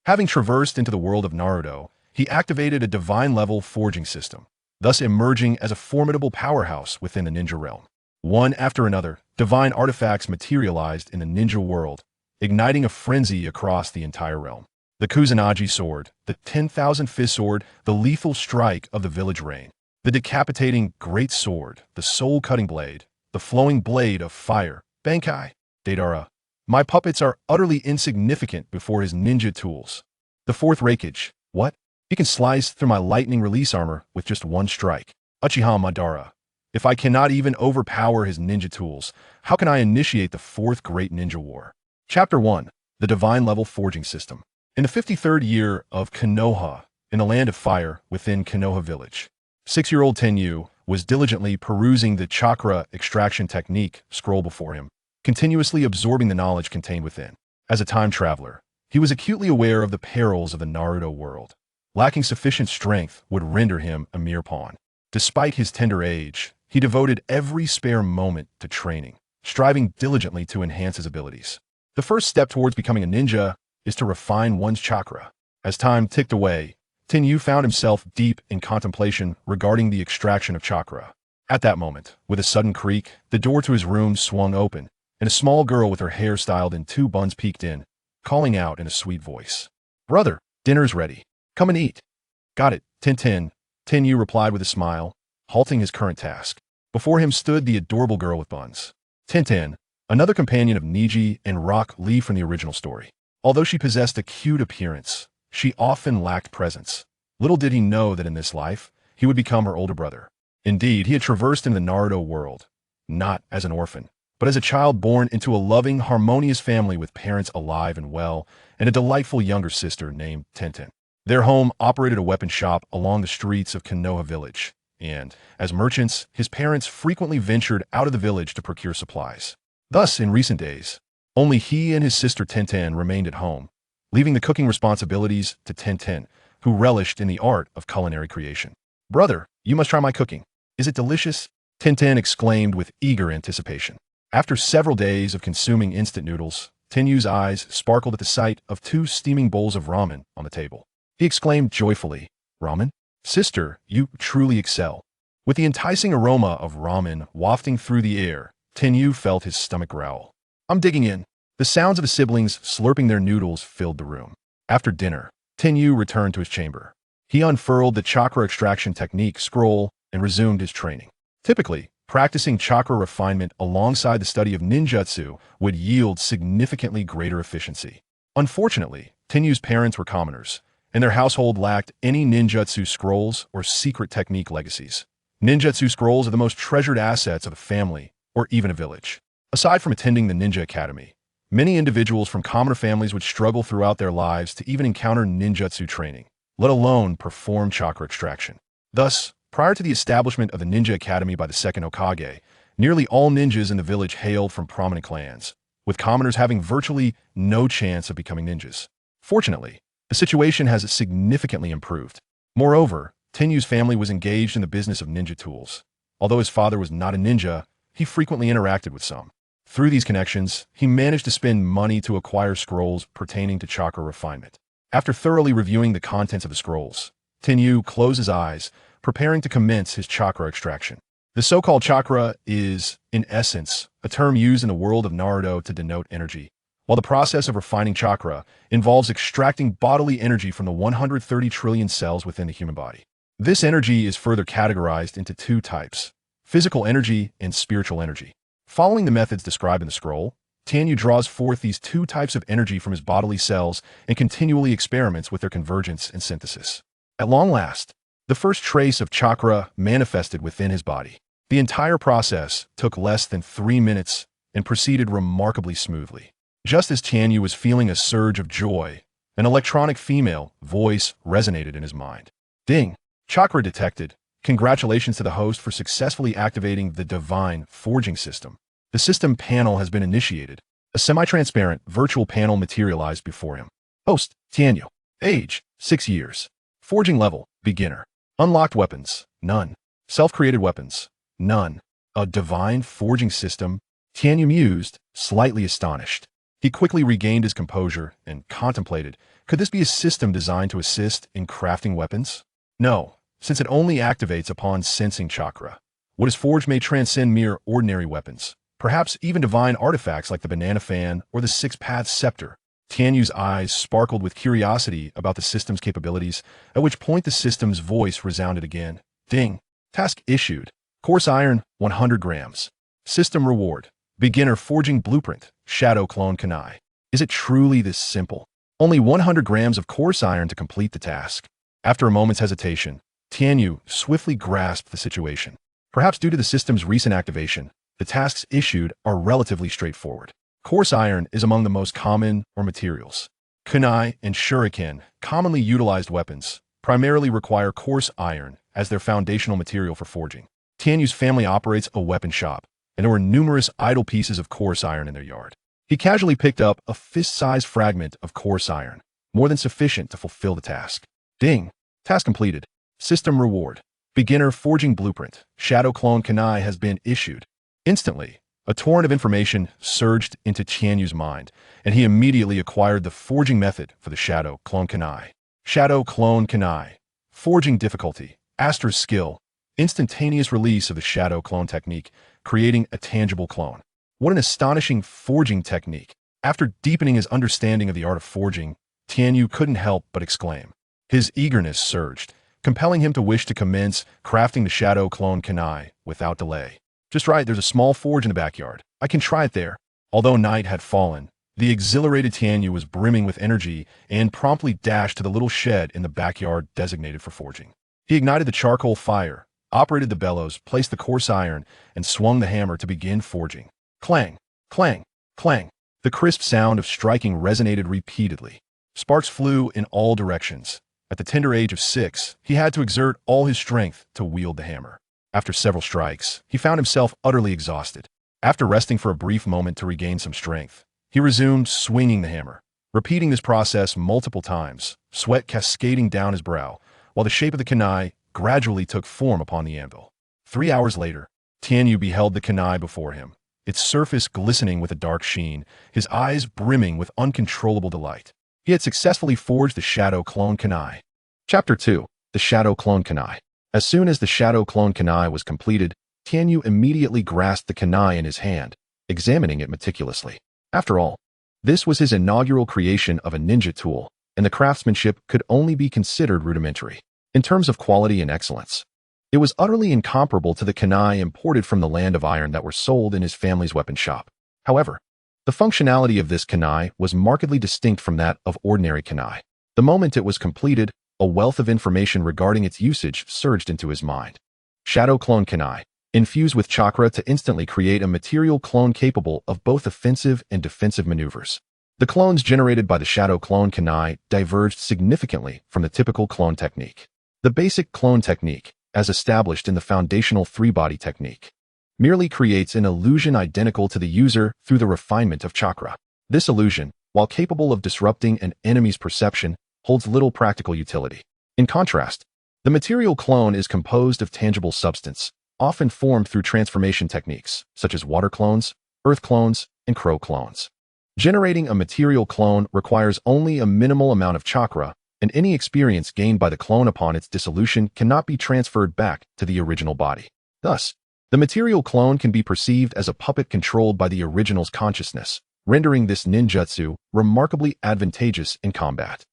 Having traversed into the world of Naruto, he activated a divine-level forging system, thus emerging as a formidable powerhouse within the ninja realm. One after another, divine artifacts materialized in the ninja world, igniting a frenzy across the entire realm. The Kusanagi Sword, the 10,000 fist sword, the lethal strike of the village reign. The decapitating great sword, the soul-cutting blade, the flowing blade of fire, Bankai, Deidara. My puppets are utterly insignificant before his ninja tools. The fourth Raikage, what? He can slice through my lightning release armor with just one strike. Uchiha Madara. If I cannot even overpower his ninja tools, how can I initiate the fourth great ninja war? Chapter 1. The Divine Level Forging System. In the 53rd year of Konoha, in the land of fire within Konoha village, 6-year-old Tenyu was diligently perusing the chakra extraction technique scroll before him, continuously absorbing the knowledge contained within. As a time traveler, he was acutely aware of the perils of the Naruto world. Lacking sufficient strength would render him a mere pawn. Despite his tender age, he devoted every spare moment to training, striving diligently to enhance his abilities. The first step towards becoming a ninja is to refine one's chakra. As time ticked away, Tenyu found himself deep in contemplation regarding the extraction of chakra. At that moment, with a sudden creak, the door to his room swung open, and a small girl with her hair styled in 2 buns peeked in, calling out in a sweet voice. "Brother, dinner's ready. Come and eat." "Got it, Tintin," Tenyu replied with a smile, halting his current task. Before him stood the adorable girl with buns. Tintin, another companion of Niji and Rock Lee from the original story. Although she possessed a cute appearance, she often lacked presence. Little did he know that in this life, he would become her older brother. Indeed, he had traversed into the Naruto world, not as an orphan, but as a child born into a loving, harmonious family with parents alive and well, and a delightful younger sister named Tintin. Their home operated a weapon shop along the streets of Konoha village, and, as merchants, his parents frequently ventured out of the village to procure supplies. Thus, in recent days, only he and his sister Tintin remained at home, leaving the cooking responsibilities to Tintin, who relished in the art of culinary creation. "Brother, you must try my cooking. Is it delicious?" Tintin exclaimed with eager anticipation. After several days of consuming instant noodles, Tenyu's eyes sparkled at the sight of 2 steaming bowls of ramen on the table. He exclaimed joyfully, "Ramen? Sister, you truly excel." With the enticing aroma of ramen wafting through the air, Tenyu felt his stomach growl. "I'm digging in." The sounds of his siblings slurping their noodles filled the room. After dinner, Tenyu returned to his chamber. He unfurled the chakra extraction technique scroll and resumed his training. Typically, practicing chakra refinement alongside the study of ninjutsu would yield significantly greater efficiency. Unfortunately, Tenyu's parents were commoners, and their household lacked any ninjutsu scrolls or secret technique legacies. Ninjutsu scrolls are the most treasured assets of a family or even a village. Aside from attending the ninja academy, many individuals from commoner families would struggle throughout their lives to even encounter ninjutsu training, let alone perform chakra extraction. Thus, prior to the establishment of the Ninja Academy by the second Hokage, nearly all ninjas in the village hailed from prominent clans, with commoners having virtually no chance of becoming ninjas. Fortunately, the situation has significantly improved. Moreover, Tenyu's family was engaged in the business of ninja tools. Although his father was not a ninja, he frequently interacted with some. Through these connections, he managed to spend money to acquire scrolls pertaining to chakra refinement. After thoroughly reviewing the contents of the scrolls, Tenyu closed his eyes, preparing to commence his chakra extraction. The so-called chakra is, in essence, a term used in the world of Naruto to denote energy, while the process of refining chakra involves extracting bodily energy from the 130 trillion cells within the human body. This energy is further categorized into 2 types: physical energy and spiritual energy. Following the methods described in the scroll, Tenyu draws forth these 2 types of energy from his bodily cells and continually experiments with their convergence and synthesis. At long last, the first trace of chakra manifested within his body. The entire process took less than 3 minutes and proceeded remarkably smoothly. Just as Tenyu was feeling a surge of joy, an electronic female voice resonated in his mind. "Ding! Chakra detected. Congratulations to the host for successfully activating the divine forging system. The system panel has been initiated." A semi-transparent virtual panel materialized before him. Host, Tenyu. Age, 6 years. Forging level, beginner. Unlocked weapons, none. Self-created weapons, none. A divine forging system? Tenyu mused, slightly astonished. He quickly regained his composure and contemplated, could this be a system designed to assist in crafting weapons? No, since it only activates upon sensing chakra. What is forged may transcend mere ordinary weapons, perhaps even divine artifacts like the banana fan or the six-path scepter. Tianyu's eyes sparkled with curiosity about the system's capabilities, at which point the system's voice resounded again. Ding. Task issued. Coarse iron, 100 grams. System reward. Beginner forging blueprint, shadow clone kunai. Is it truly this simple? Only 100 grams of coarse iron to complete the task. After a moment's hesitation, Tianyu swiftly grasped the situation. Perhaps due to the system's recent activation, the tasks issued are relatively straightforward. Coarse iron is among the most common materials. Kunai and shuriken, commonly utilized weapons, primarily require coarse iron as their foundational material for forging. Tianyu's family operates a weapon shop, and there were numerous idle pieces of coarse iron in their yard. He casually picked up a fist-sized fragment of coarse iron, more than sufficient to fulfill the task. Ding! Task completed. System reward. Beginner forging blueprint, shadow clone kunai has been issued. Instantly, a torrent of information surged into Tianyu's mind, and he immediately acquired the forging method for the shadow clone kunai. Shadow clone kunai. Forging difficulty. Aster's skill. Instantaneous release of the shadow clone technique, creating a tangible clone. What an astonishing forging technique. After deepening his understanding of the art of forging, Tianyu couldn't help but exclaim. His eagerness surged, compelling him to wish to commence crafting the shadow clone kunai without delay. Just right, there's a small forge in the backyard. I can try it there. Although night had fallen, the exhilarated Tianyu was brimming with energy and promptly dashed to the little shed in the backyard designated for forging. He ignited the charcoal fire, operated the bellows, placed the coarse iron, and swung the hammer to begin forging. Clang, clang, clang. The crisp sound of striking resonated repeatedly. Sparks flew in all directions. At the tender age of 6, he had to exert all his strength to wield the hammer. After several strikes, he found himself utterly exhausted. After resting for a brief moment to regain some strength, he resumed swinging the hammer, repeating this process multiple times, sweat cascading down his brow, while the shape of the kunai gradually took form upon the anvil. 3 hours later, Tianyu beheld the kunai before him, its surface glistening with a dark sheen, his eyes brimming with uncontrollable delight. He had successfully forged the shadow clone kunai. Chapter 2. The shadow clone kunai. As soon as the shadow clone kunai was completed, Tianyu immediately grasped the kunai in his hand, examining it meticulously. After all, this was his inaugural creation of a ninja tool, and the craftsmanship could only be considered rudimentary. In terms of quality and excellence, it was utterly incomparable to the kunai imported from the land of iron that were sold in his family's weapon shop. However, the functionality of this kunai was markedly distinct from that of ordinary kunai. The moment it was completed, a wealth of information regarding its usage surged into his mind. Shadow clone kunai, infused with chakra to instantly create a material clone capable of both offensive and defensive maneuvers. The clones generated by the shadow clone kunai diverged significantly from the typical clone technique. The basic clone technique, as established in the foundational three-body technique, merely creates an illusion identical to the user through the refinement of chakra. This illusion, while capable of disrupting an enemy's perception, holds little practical utility. In contrast, the material clone is composed of tangible substance, often formed through transformation techniques, such as water clones, earth clones, and crow clones. Generating a material clone requires only a minimal amount of chakra, and any experience gained by the clone upon its dissolution cannot be transferred back to the original body. Thus, the material clone can be perceived as a puppet controlled by the original's consciousness, rendering this ninjutsu remarkably advantageous in combat.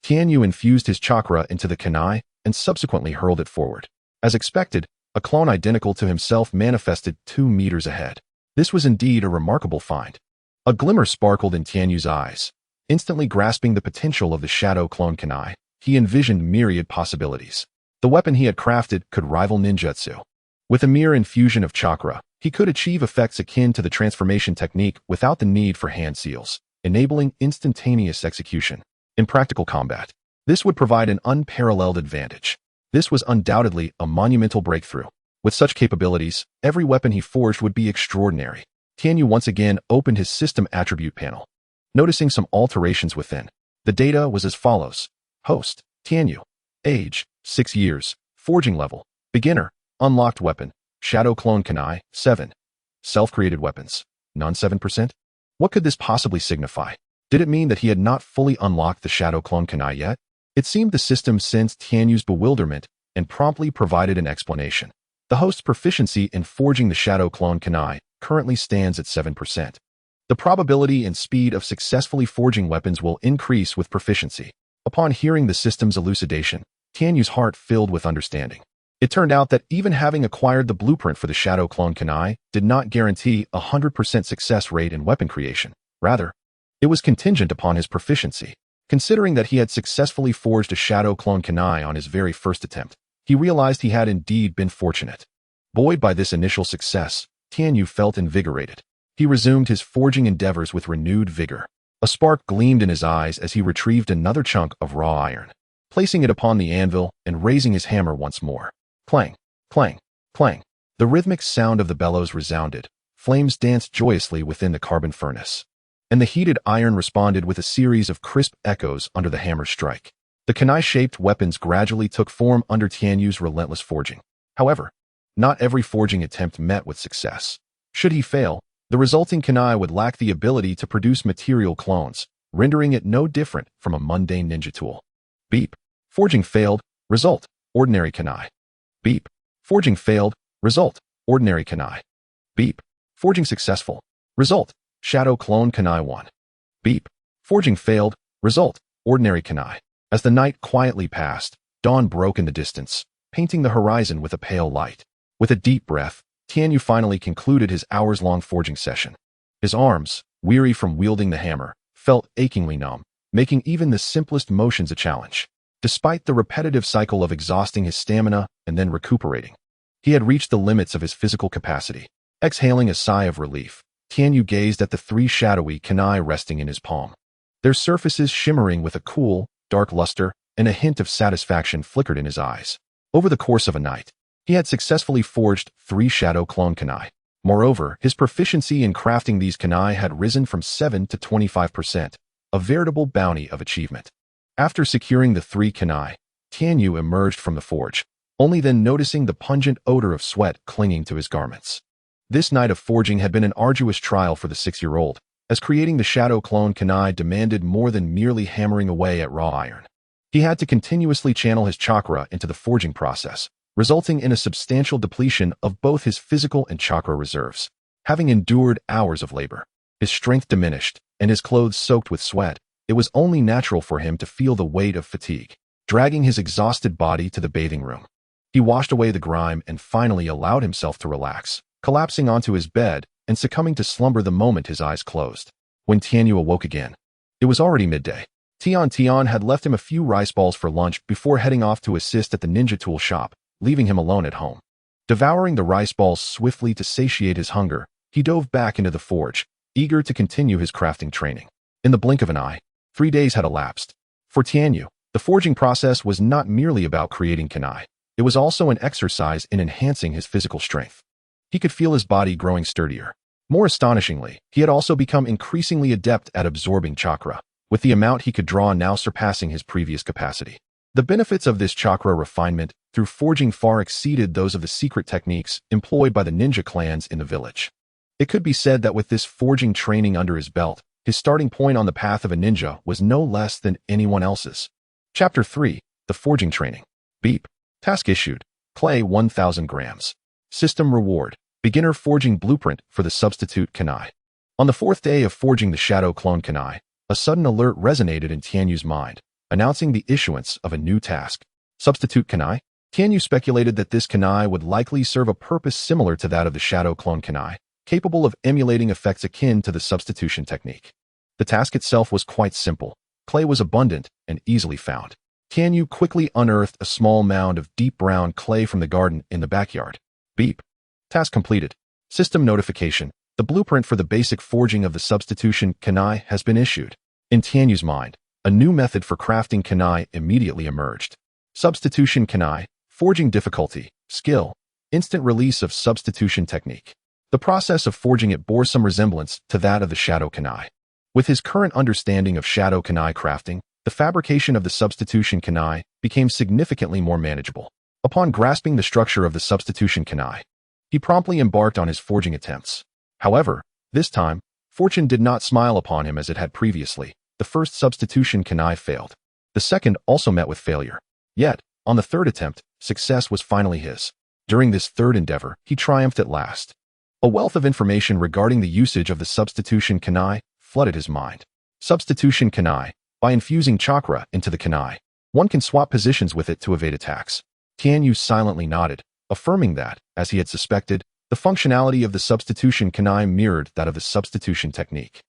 Tianyu infused his chakra into the kunai and subsequently hurled it forward. As expected, a clone identical to himself manifested 2 meters ahead. This was indeed a remarkable find. A glimmer sparkled in Tianyu's eyes. Instantly grasping the potential of the shadow clone kunai, he envisioned myriad possibilities. The weapon he had crafted could rival ninjutsu. With a mere infusion of chakra, he could achieve effects akin to the transformation technique without the need for hand seals, enabling instantaneous execution. In practical combat, this would provide an unparalleled advantage. This was undoubtedly a monumental breakthrough. With such capabilities, every weapon he forged would be extraordinary. Tianyu once again opened his system attribute panel. Noticing some alterations within, the data was as follows. Host, Tianyu. Age, 6 years. Forging level, beginner. Unlocked weapon, shadow clone kunai, 7. Self-created weapons, none 7%. What could this possibly signify? Did it mean that he had not fully unlocked the Shadow Clone Kunai yet? It seemed the system sensed Tianyu's bewilderment and promptly provided an explanation. The host's proficiency in forging the Shadow Clone Kunai currently stands at 7%. The probability and speed of successfully forging weapons will increase with proficiency. Upon hearing the system's elucidation, Tianyu's heart filled with understanding. It turned out that even having acquired the blueprint for the Shadow Clone Kunai did not guarantee a 100% success rate in weapon creation. Rather, it was contingent upon his proficiency. Considering that he had successfully forged a Shadow Clone Kunai on his very first attempt, he realized he had indeed been fortunate. Buoyed by this initial success, Tianyu felt invigorated. He resumed his forging endeavors with renewed vigor. A spark gleamed in his eyes as he retrieved another chunk of raw iron. Placing it upon the anvil and raising his hammer once more. Clang, clang, clang. The rhythmic sound of the bellows resounded. Flames danced joyously within the carbon furnace. And the heated iron responded with a series of crisp echoes under the hammer's strike. The kunai-shaped weapons gradually took form under Tianyu's relentless forging. However, not every forging attempt met with success. Should he fail, the resulting kunai would lack the ability to produce material clones, rendering it no different from a mundane ninja tool. Beep. Forging failed. Result. Ordinary kunai. Beep. Forging failed. Result. Ordinary kunai. Beep. Forging successful. Result. Shadow Clone Kunai 1. Beep. Forging failed. Result. Ordinary kunai. As the night quietly passed, dawn broke in the distance, painting the horizon with a pale light. With a deep breath, Tianyu finally concluded his hours-long forging session. His arms, weary from wielding the hammer, felt achingly numb, making even the simplest motions a challenge. Despite the repetitive cycle of exhausting his stamina and then recuperating, he had reached the limits of his physical capacity. Exhaling a sigh of relief, Tianyu gazed at the three shadowy kunai resting in his palm. Their surfaces shimmering with a cool, dark luster, and a hint of satisfaction flickered in his eyes. Over the course of a night, he had successfully forged 3 Shadow Clone Kunai. Moreover, his proficiency in crafting these kunai had risen from 7 to 25%, a veritable bounty of achievement. After securing the 3 kunai, Tianyu emerged from the forge, only then noticing the pungent odor of sweat clinging to his garments. This night of forging had been an arduous trial for the 6-year-old, as creating the Shadow Clone Kunai demanded more than merely hammering away at raw iron. He had to continuously channel his chakra into the forging process, resulting in a substantial depletion of both his physical and chakra reserves. Having endured hours of labor, his strength diminished, and his clothes soaked with sweat, it was only natural for him to feel the weight of fatigue, dragging his exhausted body to the bathing room. He washed away the grime and finally allowed himself to relax, collapsing onto his bed and succumbing to slumber the moment his eyes closed. When Tianyu awoke again, it was already midday. Tian had left him a few rice balls for lunch before heading off to assist at the ninja tool shop, leaving him alone at home. Devouring the rice balls swiftly to satiate his hunger, he dove back into the forge, eager to continue his crafting training. In the blink of an eye, 3 days had elapsed. For Tianyu, the forging process was not merely about creating kunai. It was also an exercise in enhancing his physical strength. He could feel his body growing sturdier. More astonishingly, he had also become increasingly adept at absorbing chakra, with the amount he could draw now surpassing his previous capacity. The benefits of this chakra refinement through forging far exceeded those of the secret techniques employed by the ninja clans in the village. It could be said that with this forging training under his belt, his starting point on the path of a ninja was no less than anyone else's. Chapter 3. The Forging Training. Beep. Task issued. Clay 1,000 grams. System reward. Beginner forging blueprint for the substitute kunai. On the 4th day of forging the Shadow Clone Kunai, a sudden alert resonated in Tianyu's mind, announcing the issuance of a new task. Substitute kunai? Tianyu speculated that this kunai would likely serve a purpose similar to that of the Shadow Clone Kunai, capable of emulating effects akin to the substitution technique. The task itself was quite simple. Clay was abundant and easily found. Tianyu quickly unearthed a small mound of deep brown clay from the garden in the backyard. Beep. Task completed. System notification. The blueprint for the basic forging of the substitution kunai has been issued. In Tianyu's mind, a new method for crafting kunai immediately emerged. Substitution kunai, forging difficulty, skill, instant release of substitution technique. The process of forging it bore some resemblance to that of the Shadow Kunai. With his current understanding of Shadow Kunai crafting, the fabrication of the substitution kunai became significantly more manageable. Upon grasping the structure of the substitution kunai, he promptly embarked on his forging attempts. However, this time, Fortune did not smile upon him as it had previously. The first substitution kunai failed. The second also met with failure. Yet, on the third attempt, success was finally his. During this third endeavor, he triumphed at last. A wealth of information regarding the usage of the substitution kunai flooded his mind. Substitution kunai. By infusing chakra into the kunai, one can swap positions with it to evade attacks. Tianyu silently nodded, affirming that, as he had suspected, the functionality of the substitution kunai mirrored that of the substitution technique.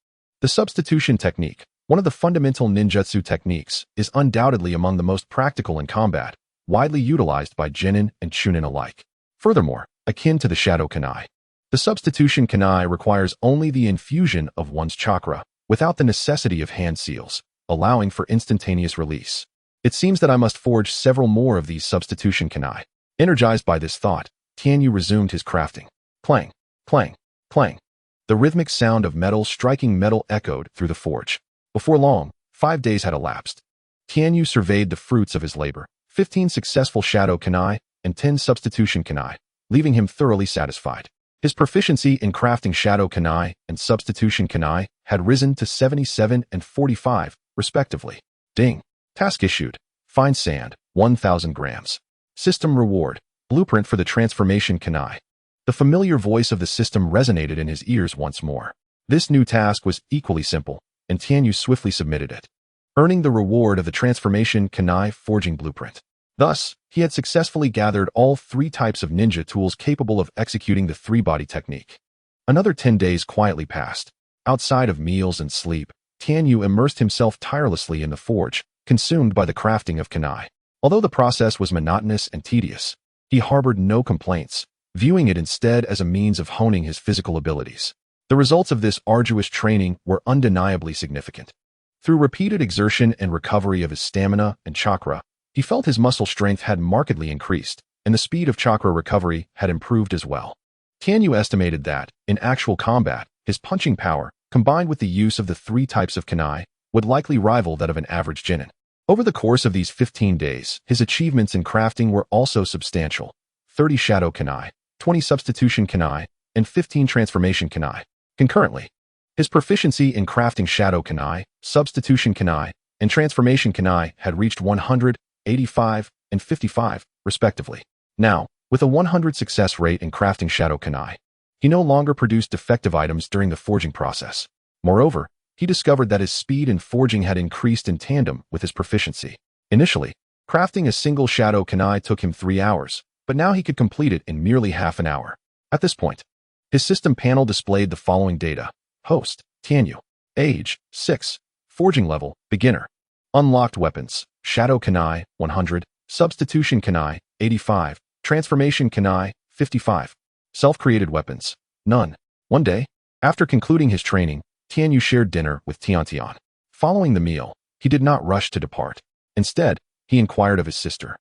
The substitution technique, one of the fundamental ninjutsu techniques, is undoubtedly among the most practical in combat, widely utilized by genin and chunin alike. Furthermore, akin to the shadow kunai, the substitution kunai requires only the infusion of one's chakra, without the necessity of hand seals, allowing for instantaneous release. It seems that I must forge several more of these substitution kunai. Energized by this thought, Tianyu resumed his crafting. Clang, clang, clang. The rhythmic sound of metal striking metal echoed through the forge. Before long, 5 days had elapsed. Tianyu surveyed the fruits of his labor, 15 successful shadow kunai and 10 substitution kunai, leaving him thoroughly satisfied. His proficiency in crafting shadow kunai and substitution kunai had risen to 77 and 45, respectively. Ding. Task issued. Fine sand, 1,000 grams. System reward. Blueprint for the transformation kunai. The familiar voice of the system resonated in his ears once more. This new task was equally simple, and Tianyu swiftly submitted it, earning the reward of the transformation kunai forging blueprint. Thus, he had successfully gathered all 3 types of ninja tools capable of executing the 3-body technique. Another 10 days quietly passed. Outside of meals and sleep, Tianyu immersed himself tirelessly in the forge, consumed by the crafting of kunai. Although the process was monotonous and tedious, he harbored no complaints, viewing it instead as a means of honing his physical abilities. The results of this arduous training were undeniably significant. Through repeated exertion and recovery of his stamina and chakra, he felt his muscle strength had markedly increased, and the speed of chakra recovery had improved as well. Tianyu estimated that, in actual combat, his punching power, combined with the use of the 3 types of kunai, would likely rival that of an average genin. Over the course of these 15 days, his achievements in crafting were also substantial. 30 shadow kunai, 20 substitution kunai, and 15 transformation kunai. Concurrently, his proficiency in crafting shadow kunai, substitution kunai, and transformation kunai had reached 100, 85, and 55, respectively. Now, with a 100 success rate in crafting shadow kunai, he no longer produced defective items during the forging process. Moreover, he discovered that his speed in forging had increased in tandem with his proficiency. Initially, crafting a single shadow kunai took him 3 hours, but now he could complete it in merely half an hour. At this point, his system panel displayed the following data. Host, Tianyu. Age, 6. Forging level, beginner. Unlocked weapons, shadow kunai, 100. Substitution kunai, 85. Transformation kunai, 55. Self-created weapons, none. One day, after concluding his training, Tianyu shared dinner with Tiantian. Following the meal, he did not rush to depart. Instead, he inquired of his sister.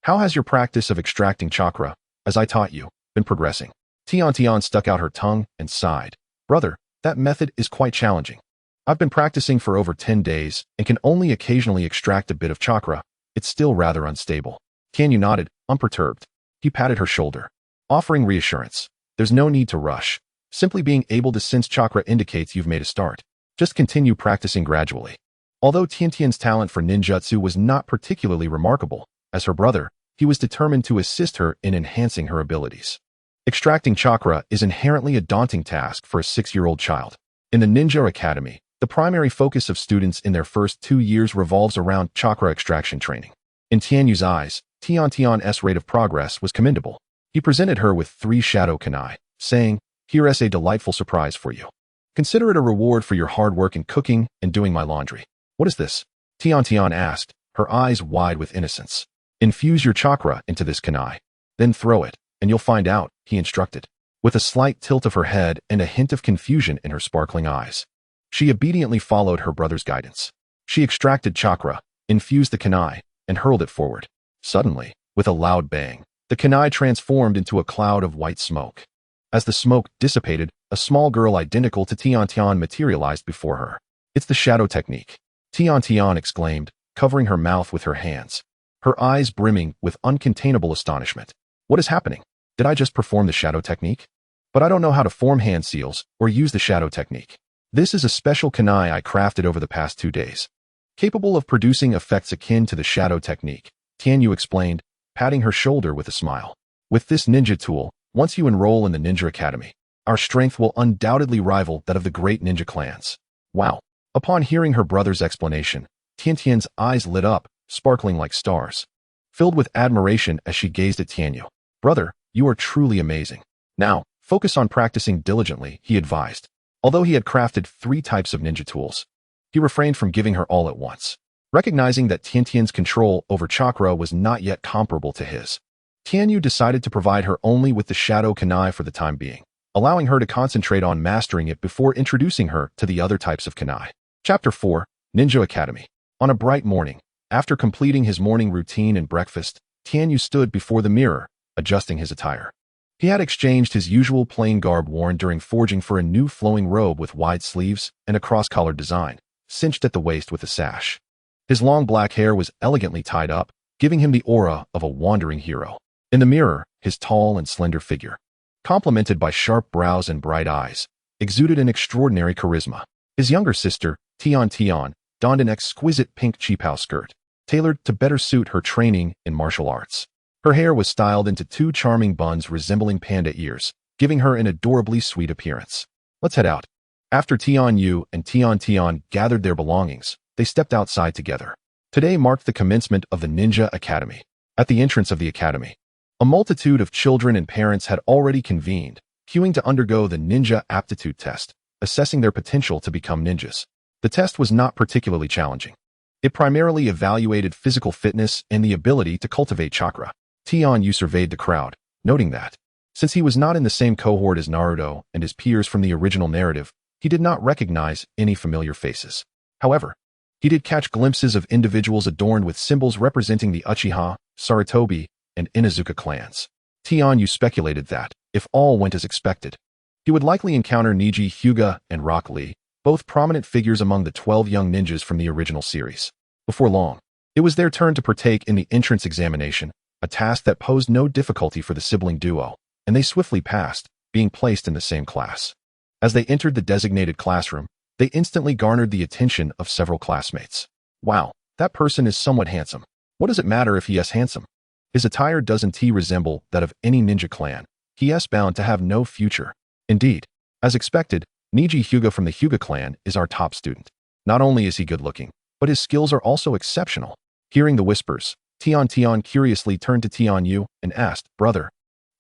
How has your practice of extracting chakra, as I taught you, been progressing? Tiantian stuck out her tongue and sighed. Brother, that method is quite challenging. I've been practicing for over 10 days and can only occasionally extract a bit of chakra. It's still rather unstable. Tianyu nodded, unperturbed. He patted her shoulder, offering reassurance. There's no need to rush. Simply being able to sense chakra indicates you've made a start. Just continue practicing gradually. Although Tiantian's talent for ninjutsu was not particularly remarkable, as her brother, he was determined to assist her in enhancing her abilities. Extracting chakra is inherently a daunting task for a 6-year-old child. In the Ninja Academy, the primary focus of students in their first 2 years revolves around chakra extraction training. In Tianyu's eyes, Tiantian's rate of progress was commendable. He presented her with 3 shadow kunai, saying, "Here is a delightful surprise for you. Consider it a reward for your hard work in cooking and doing my laundry." "What is this?" Tiantian asked, her eyes wide with innocence. "Infuse your chakra into this kunai. Then throw it, and you'll find out," he instructed, with a slight tilt of her head and a hint of confusion in her sparkling eyes. She obediently followed her brother's guidance. She extracted chakra, infused the kunai, and hurled it forward. Suddenly, with a loud bang, the kunai transformed into a cloud of white smoke. As the smoke dissipated, a small girl identical to Tiantian materialized before her. "It's the shadow technique," Tiantian exclaimed, covering her mouth with her hands, her eyes brimming with uncontainable astonishment. "What is happening? Did I just perform the shadow technique? But I don't know how to form hand seals or use the shadow technique." This is a special kunai I crafted over the past 2 days, capable of producing effects akin to the shadow technique, Tianyu explained, patting her shoulder with a smile. With this ninja tool, once you enroll in the Ninja Academy, our strength will undoubtedly rival that of the great ninja clans. Wow. Upon hearing her brother's explanation, Tiantian's eyes lit up, sparkling like stars, filled with admiration as she gazed at Tianyu. Brother, you are truly amazing. Now, focus on practicing diligently, he advised. Although he had crafted 3 types of ninja tools, he refrained from giving her all at once. Recognizing that Tiantian's control over chakra was not yet comparable to his, Tianyu decided to provide her only with the shadow kunai for the time being, allowing her to concentrate on mastering it before introducing her to the other types of kunai. Chapter 4, Ninja Academy. On a bright morning, after completing his morning routine and breakfast, Tianyu stood before the mirror, adjusting his attire. He had exchanged his usual plain garb worn during forging for a new flowing robe with wide sleeves and a cross-collared design, cinched at the waist with a sash. His long black hair was elegantly tied up, giving him the aura of a wandering hero. In the mirror, his tall and slender figure, complemented by sharp brows and bright eyes, exuded an extraordinary charisma. His younger sister, Tian, donned an exquisite pink qipao skirt, tailored to better suit her training in martial arts. Her hair was styled into 2 charming buns resembling panda ears, giving her an adorably sweet appearance. Let's head out. After Tianyu and Tian gathered their belongings, they stepped outside together. Today marked the commencement of the Ninja Academy. At the entrance of the academy, a multitude of children and parents had already convened, queuing to undergo the ninja aptitude test, assessing their potential to become ninjas. The test was not particularly challenging. It primarily evaluated physical fitness and the ability to cultivate chakra. Tianyu surveyed the crowd, noting that, since he was not in the same cohort as Naruto and his peers from the original narrative, he did not recognize any familiar faces. However, he did catch glimpses of individuals adorned with symbols representing the Uchiha, Sarutobi, and Inuzuka clans. Tianyu speculated that, if all went as expected, he would likely encounter Neji Hyuga and Rock Lee, both prominent figures among the 12 young ninjas from the original series. Before long, it was their turn to partake in the entrance examination, a task that posed no difficulty for the sibling duo, and they swiftly passed, being placed in the same class. As they entered the designated classroom, they instantly garnered the attention of several classmates. Wow, that person is somewhat handsome. What does it matter if he is handsome? His attire doesn't resemble that of any ninja clan. He is bound to have no future. Indeed, as expected, Neji Hyuga from the Hyuga clan is our top student. Not only is he good-looking, but his skills are also exceptional. Hearing the whispers, Tian curiously turned to Tianyu and asked, Brother,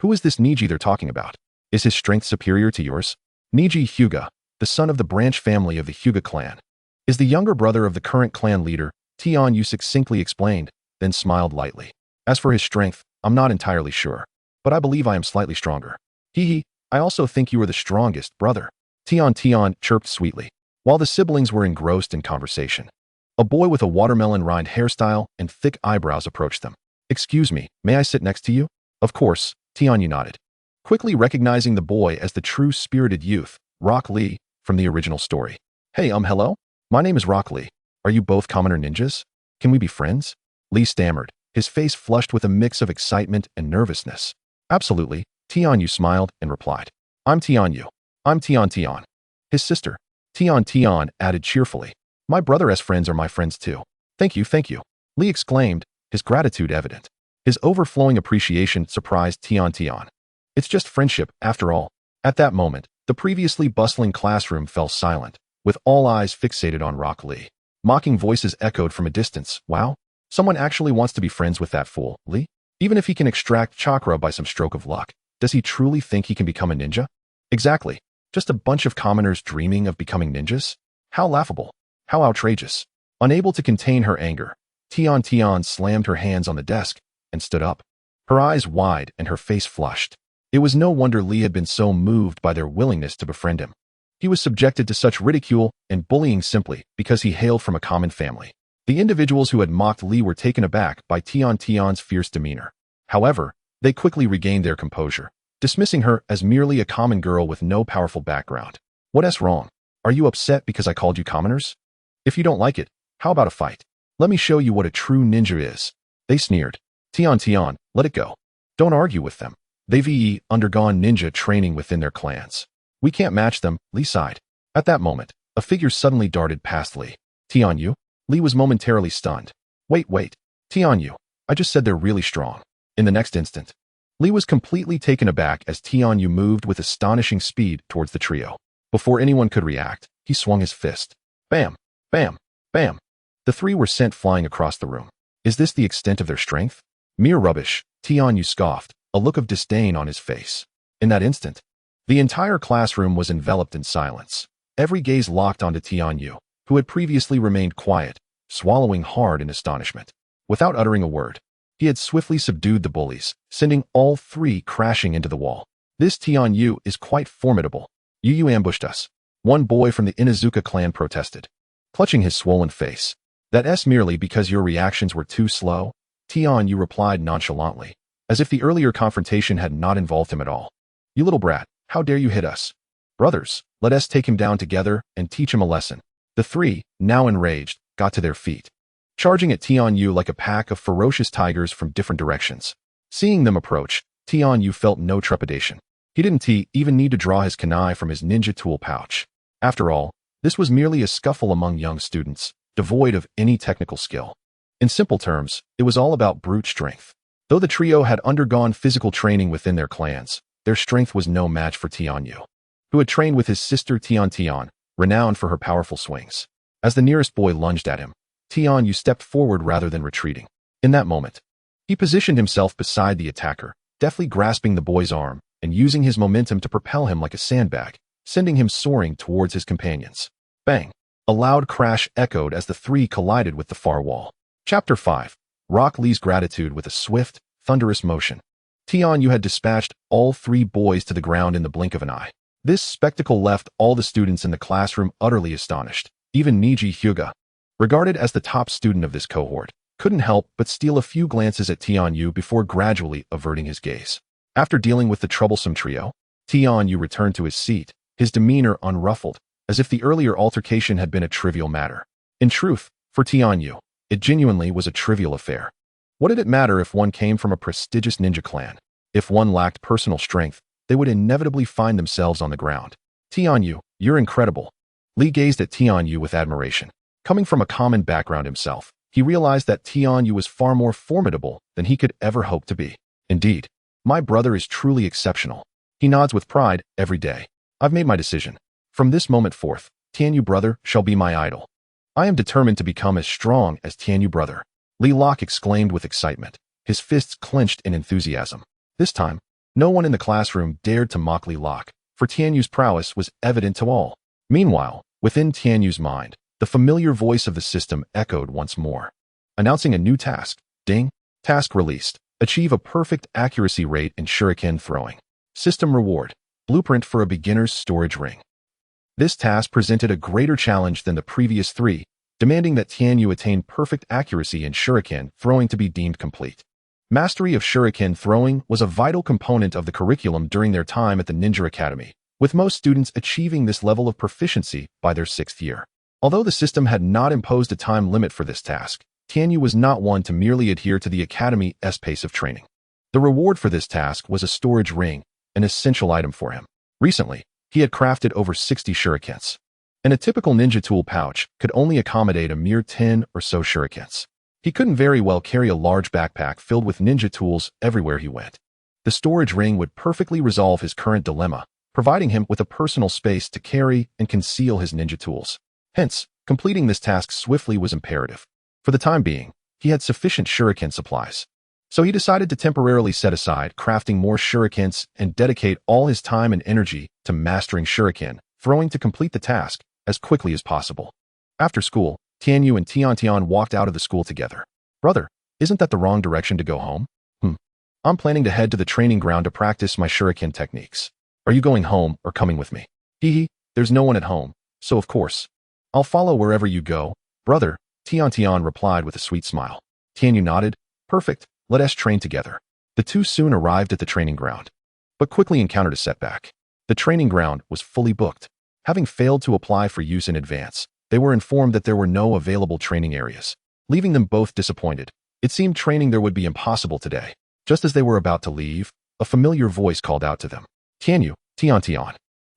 who is this Neji they're talking about? Is his strength superior to yours? Neji Hyuga, the son of the branch family of the Hyuga clan, is the younger brother of the current clan leader, Tianyu succinctly explained, then smiled lightly. As for his strength, I'm not entirely sure, but I believe I am slightly stronger. Hee, I also think you are the strongest, brother. Tian chirped sweetly, while the siblings were engrossed in conversation. A boy with a watermelon rind hairstyle and thick eyebrows approached them. Excuse me, may I sit next to you? Of course, Tianyu nodded, quickly recognizing the boy as the true spirited youth, Rock Lee, from the original story. Hey, hello? My name is Rock Lee. Are you both commoner ninjas? Can we be friends? Lee stammered, his face flushed with a mix of excitement and nervousness. Absolutely, Tianyu smiled and replied. I'm Tianyu. I'm Tian. His sister, Tian added cheerfully. My brother as friends are my friends too. Thank you. Lee exclaimed, his gratitude evident. His overflowing appreciation surprised Tian. It's just friendship, after all. At that moment, the previously bustling classroom fell silent, with all eyes fixated on Rock Lee. Mocking voices echoed from a distance. Wow, someone actually wants to be friends with that fool, Lee? Even if he can extract chakra by some stroke of luck, does he truly think he can become a ninja? Exactly. Just a bunch of commoners dreaming of becoming ninjas? How laughable. How outrageous. Unable to contain her anger, Tian slammed her hands on the desk and stood up, her eyes wide and her face flushed. It was no wonder Lee had been so moved by their willingness to befriend him. He was subjected to such ridicule and bullying simply because he hailed from a common family. The individuals who had mocked Lee were taken aback by Tian's fierce demeanor. However, they quickly regained their composure, dismissing her as merely a common girl with no powerful background. What's wrong? Are you upset because I called you commoners? If you don't like it, how about a fight? Let me show you what a true ninja is. They sneered. Tian, let it go. Don't argue with them. They've undergone ninja training within their clans. We can't match them, Lee sighed. At that moment, A figure suddenly darted past Li. Tianyu? Li was momentarily stunned. Wait. Tianyu. I just said they're really strong. In the next instant, Li was completely taken aback as Tianyu moved with astonishing speed towards the trio. Before anyone could react, he swung his fist. Bam! Bam! Bam! The three were sent flying across the room. Is this the extent of their strength? Mere rubbish, Tianyu scoffed, a look of disdain on his face. In that instant, the entire classroom was enveloped in silence. Every gaze locked onto Tianyu, who had previously remained quiet, swallowing hard in astonishment. Without uttering a word, he had swiftly subdued the bullies, sending all three crashing into the wall. This Tianyu is quite formidable. You ambushed us. One boy from the Inuzuka clan protested, clutching his swollen face. That's merely because your reactions were too slow, Tianyu replied nonchalantly, as if the earlier confrontation had not involved him at all. You little brat, how dare you hit us? Brothers, let us take him down together and teach him a lesson. The three, now enraged, got to their feet, charging at Tianyu like a pack of ferocious tigers from different directions. Seeing them approach, Tianyu felt no trepidation. He didn't even need to draw his kunai from his ninja tool pouch. After all, this was merely a scuffle among young students, devoid of any technical skill. In simple terms, it was all about brute strength. Though the trio had undergone physical training within their clans, their strength was no match for Tianyu, who had trained with his sister Tian, renowned for her powerful swings. As the nearest boy lunged at him, Tianyu stepped forward rather than retreating. In that moment, he positioned himself beside the attacker, deftly grasping the boy's arm and using his momentum to propel him like a sandbag, sending him soaring towards his companions. Bang! A loud crash echoed as the three collided with the far wall. Chapter 5. Rock Lee's gratitude with a swift, thunderous motion. Tianyu had dispatched all three boys to the ground in the blink of an eye. This spectacle left all the students in the classroom utterly astonished. Even Niji Hyuga, regarded as the top student of this cohort, couldn't help but steal a few glances at Tianyu before gradually averting his gaze. After dealing with the troublesome trio, Tianyu returned to his seat, his demeanor unruffled, as if the earlier altercation had been a trivial matter. In truth, for Tianyu, it genuinely was a trivial affair. What did it matter if one came from a prestigious ninja clan? If one lacked personal strength, they would inevitably find themselves on the ground. Tianyu, you're incredible. Li gazed at Tianyu with admiration. Coming from a common background himself, he realized that Tianyu was far more formidable than he could ever hope to be. Indeed, my brother is truly exceptional. He nods with pride every day. I've made my decision. From this moment forth, Tianyu brother shall be my idol. I am determined to become as strong as Tianyu brother. Li Locke exclaimed with excitement, his fists clenched in enthusiasm. This time, no one in the classroom dared to mock Li Locke, for Tianyu's prowess was evident to all. Meanwhile, within Tianyu's mind, the familiar voice of the system echoed once more, announcing a new task. Ding! Task released. Achieve a perfect accuracy rate in shuriken throwing. System reward. Blueprint for a beginner's storage ring. This task presented a greater challenge than the previous three, demanding that Tianyu attain perfect accuracy in shuriken throwing to be deemed complete. Mastery of shuriken throwing was a vital component of the curriculum during their time at the Ninja Academy, with most students achieving this level of proficiency by their 6th year. Although the system had not imposed a time limit for this task, Tianyu was not one to merely adhere to the Academy's pace of training. The reward for this task was a storage ring, an essential item for him. Recently, he had crafted over 60 shurikens, and a typical ninja tool pouch could only accommodate a mere 10 or so shurikens. He couldn't very well carry a large backpack filled with ninja tools everywhere he went. The storage ring would perfectly resolve his current dilemma, providing him with a personal space to carry and conceal his ninja tools. Hence, completing this task swiftly was imperative. For the time being, he had sufficient shuriken supplies. So he decided to temporarily set aside crafting more shurikens and dedicate all his time and energy to mastering shuriken throwing to complete the task as quickly as possible. After school, Tianyu and Tian walked out of the school together. Brother, isn't that the wrong direction to go home? I'm planning to head to the training ground to practice my shuriken techniques. Are you going home or coming with me? There's no one at home, so of course, I'll follow wherever you go, brother, Tian replied with a sweet smile. Tianyu nodded. Perfect, let us train together. The two soon arrived at the training ground, but quickly encountered a setback. The training ground was fully booked. Having failed to apply for use in advance, they were informed that there were no available training areas, leaving them both disappointed. It seemed training there would be impossible today. Just as they were about to leave, a familiar voice called out to them. Tianyu, Tian,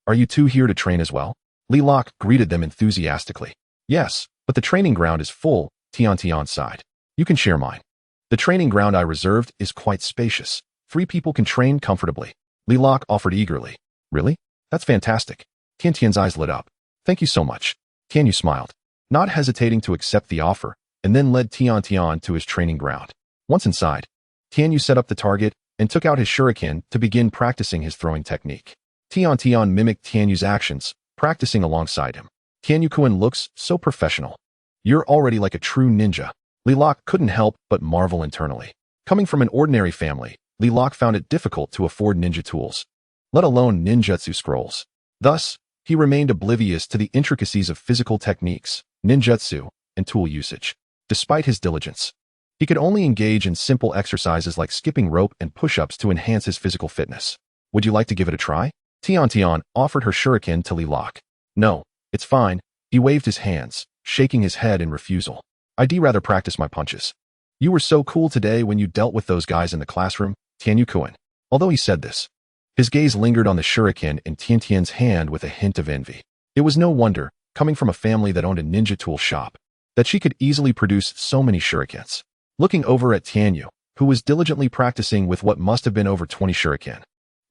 are you two here to train as well? Li Lok greeted them enthusiastically. Yes, but the training ground is full, Tian sighed. You can share mine. The training ground I reserved is quite spacious. 3 people can train comfortably. Li Lok offered eagerly. Really? That's fantastic. Tian's eyes lit up. Thank you so much. Tianyu smiled, not hesitating to accept the offer, and then led Tian to his training ground. Once inside, Tianyu set up the target and took out his shuriken to begin practicing his throwing technique. Tian mimicked Tianyu's actions, practicing alongside him. Tianyu-kun looks so professional. You're already like a true ninja. Li Lok couldn't help but marvel internally. Coming from an ordinary family, Li Lok found it difficult to afford ninja tools, let alone ninjutsu scrolls. Thus, he remained oblivious to the intricacies of physical techniques, ninjutsu, and tool usage. Despite his diligence, he could only engage in simple exercises like skipping rope and push-ups to enhance his physical fitness. Would you like to give it a try? Tian offered her shuriken to Li Lok. No, it's fine. He waved his hands, shaking his head in refusal. I'd rather practice my punches. You were so cool today when you dealt with those guys in the classroom, Tianyu-kun. Although he said this, his gaze lingered on the shuriken in Tian's hand with a hint of envy. It was no wonder, coming from a family that owned a ninja tool shop, that she could easily produce so many shurikens. Looking over at Tianyu, who was diligently practicing with what must have been over 20 shuriken,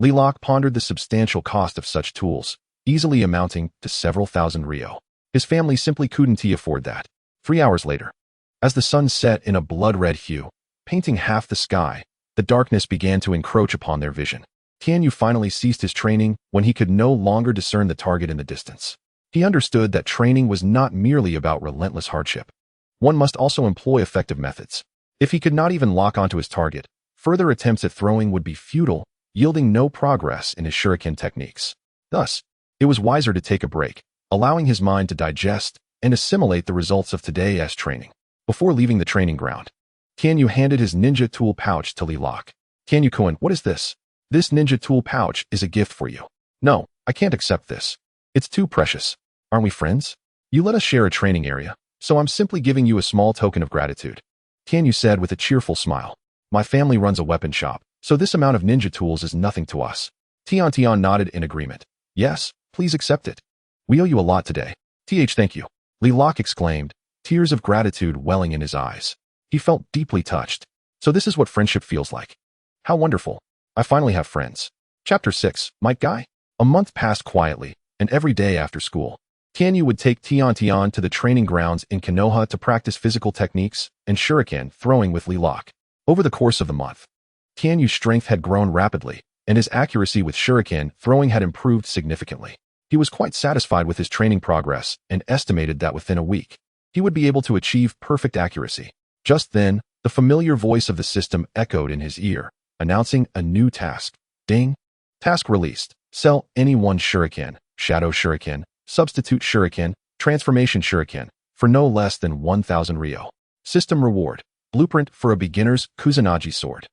Li Lok pondered the substantial cost of such tools, easily amounting to several thousand ryo. His family simply couldn't afford that. 3 hours later, as the sun set in a blood-red hue, painting half the sky, the darkness began to encroach upon their vision. Tianyu finally ceased his training when he could no longer discern the target in the distance. He understood that training was not merely about relentless hardship. One must also employ effective methods. If he could not even lock onto his target, further attempts at throwing would be futile, yielding no progress in his shuriken techniques. Thus, it was wiser to take a break, allowing his mind to digest and assimilate the results of today's training. Before leaving the training ground, Tianyu handed his ninja tool pouch to Li Lok. Tianyu-kun, what is this? This ninja tool pouch is a gift for you. No, I can't accept this. It's too precious. Aren't we friends? You let us share a training area, so I'm simply giving you a small token of gratitude. Tianyu said with a cheerful smile. My family runs a weapon shop, so this amount of ninja tools is nothing to us. Tian nodded in agreement. Yes, please accept it. We owe you a lot today. Thank you. Li Lok exclaimed, tears of gratitude welling in his eyes. He felt deeply touched. So this is what friendship feels like. How wonderful. I finally have friends. Chapter 6, Might Guy? A month passed quietly, and every day after school, Tianyu would take Tian to the training grounds in Konoha to practice physical techniques and shuriken throwing with Li Lok. Over the course of the month, Tianyu's strength had grown rapidly, and his accuracy with shuriken throwing had improved significantly. He was quite satisfied with his training progress and estimated that within a week, he would be able to achieve perfect accuracy. Just then, the familiar voice of the system echoed in his ear, announcing a new task. Ding! Task released. Sell any one shuriken, shadow shuriken, substitute shuriken, transformation shuriken, for no less than 1,000 ryo. System reward. Blueprint for a beginner's Kusanagi Sword.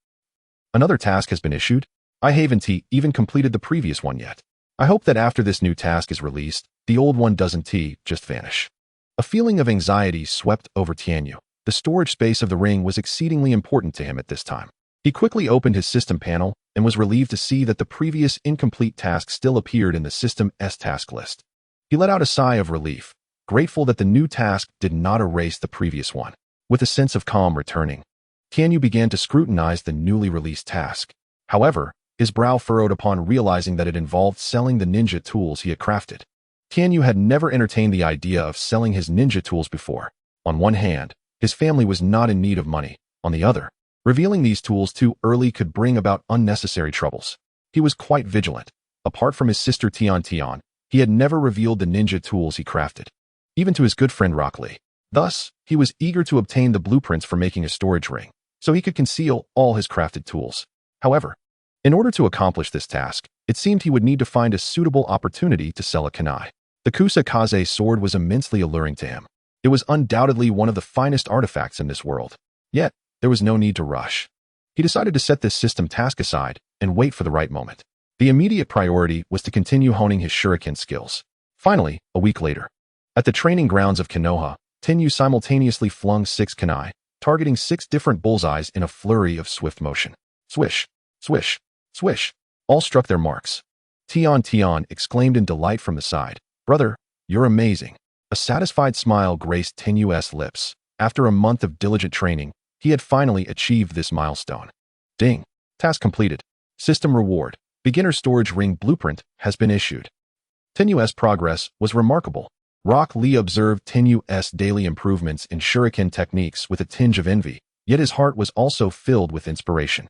Another task has been issued. I haven't even completed the previous one yet. I hope that after this new task is released, the old one doesn't just vanish. A feeling of anxiety swept over Tianyu. The storage space of the ring was exceedingly important to him at this time. He quickly opened his system panel and was relieved to see that the previous incomplete task still appeared in the system's task list. He let out a sigh of relief, grateful that the new task did not erase the previous one. With a sense of calm returning, Tianyu began to scrutinize the newly released task. However, his brow furrowed upon realizing that it involved selling the ninja tools he had crafted. Tianyu had never entertained the idea of selling his ninja tools before. On one hand, his family was not in need of money. On the other, revealing these tools too early could bring about unnecessary troubles. He was quite vigilant. Apart from his sister Tian, he had never revealed the ninja tools he crafted, even to his good friend Rock Lee. Thus, he was eager to obtain the blueprints for making a storage ring, so he could conceal all his crafted tools. However, in order to accomplish this task, it seemed he would need to find a suitable opportunity to sell a kunai. The Kusanagi Sword was immensely alluring to him. It was undoubtedly one of the finest artifacts in this world. Yet, there was no need to rush. He decided to set this system task aside and wait for the right moment. The immediate priority was to continue honing his shuriken skills. Finally, a week later, at the training grounds of Konoha, Tianyu simultaneously flung 6 kunai, targeting 6 different bullseyes in a flurry of swift motion. Swish, swish, swish. All struck their marks. Tian exclaimed in delight from the side. Brother, You're amazing. A satisfied smile graced Tenyu's lips. After a month of diligent training, he had finally achieved this milestone. Ding. Task completed. System reward. Beginner storage ring blueprint has been issued. Tenyu's progress was remarkable. Rock Lee observed Tenyu's daily improvements in shuriken techniques with a tinge of envy, yet his heart was also filled with inspiration.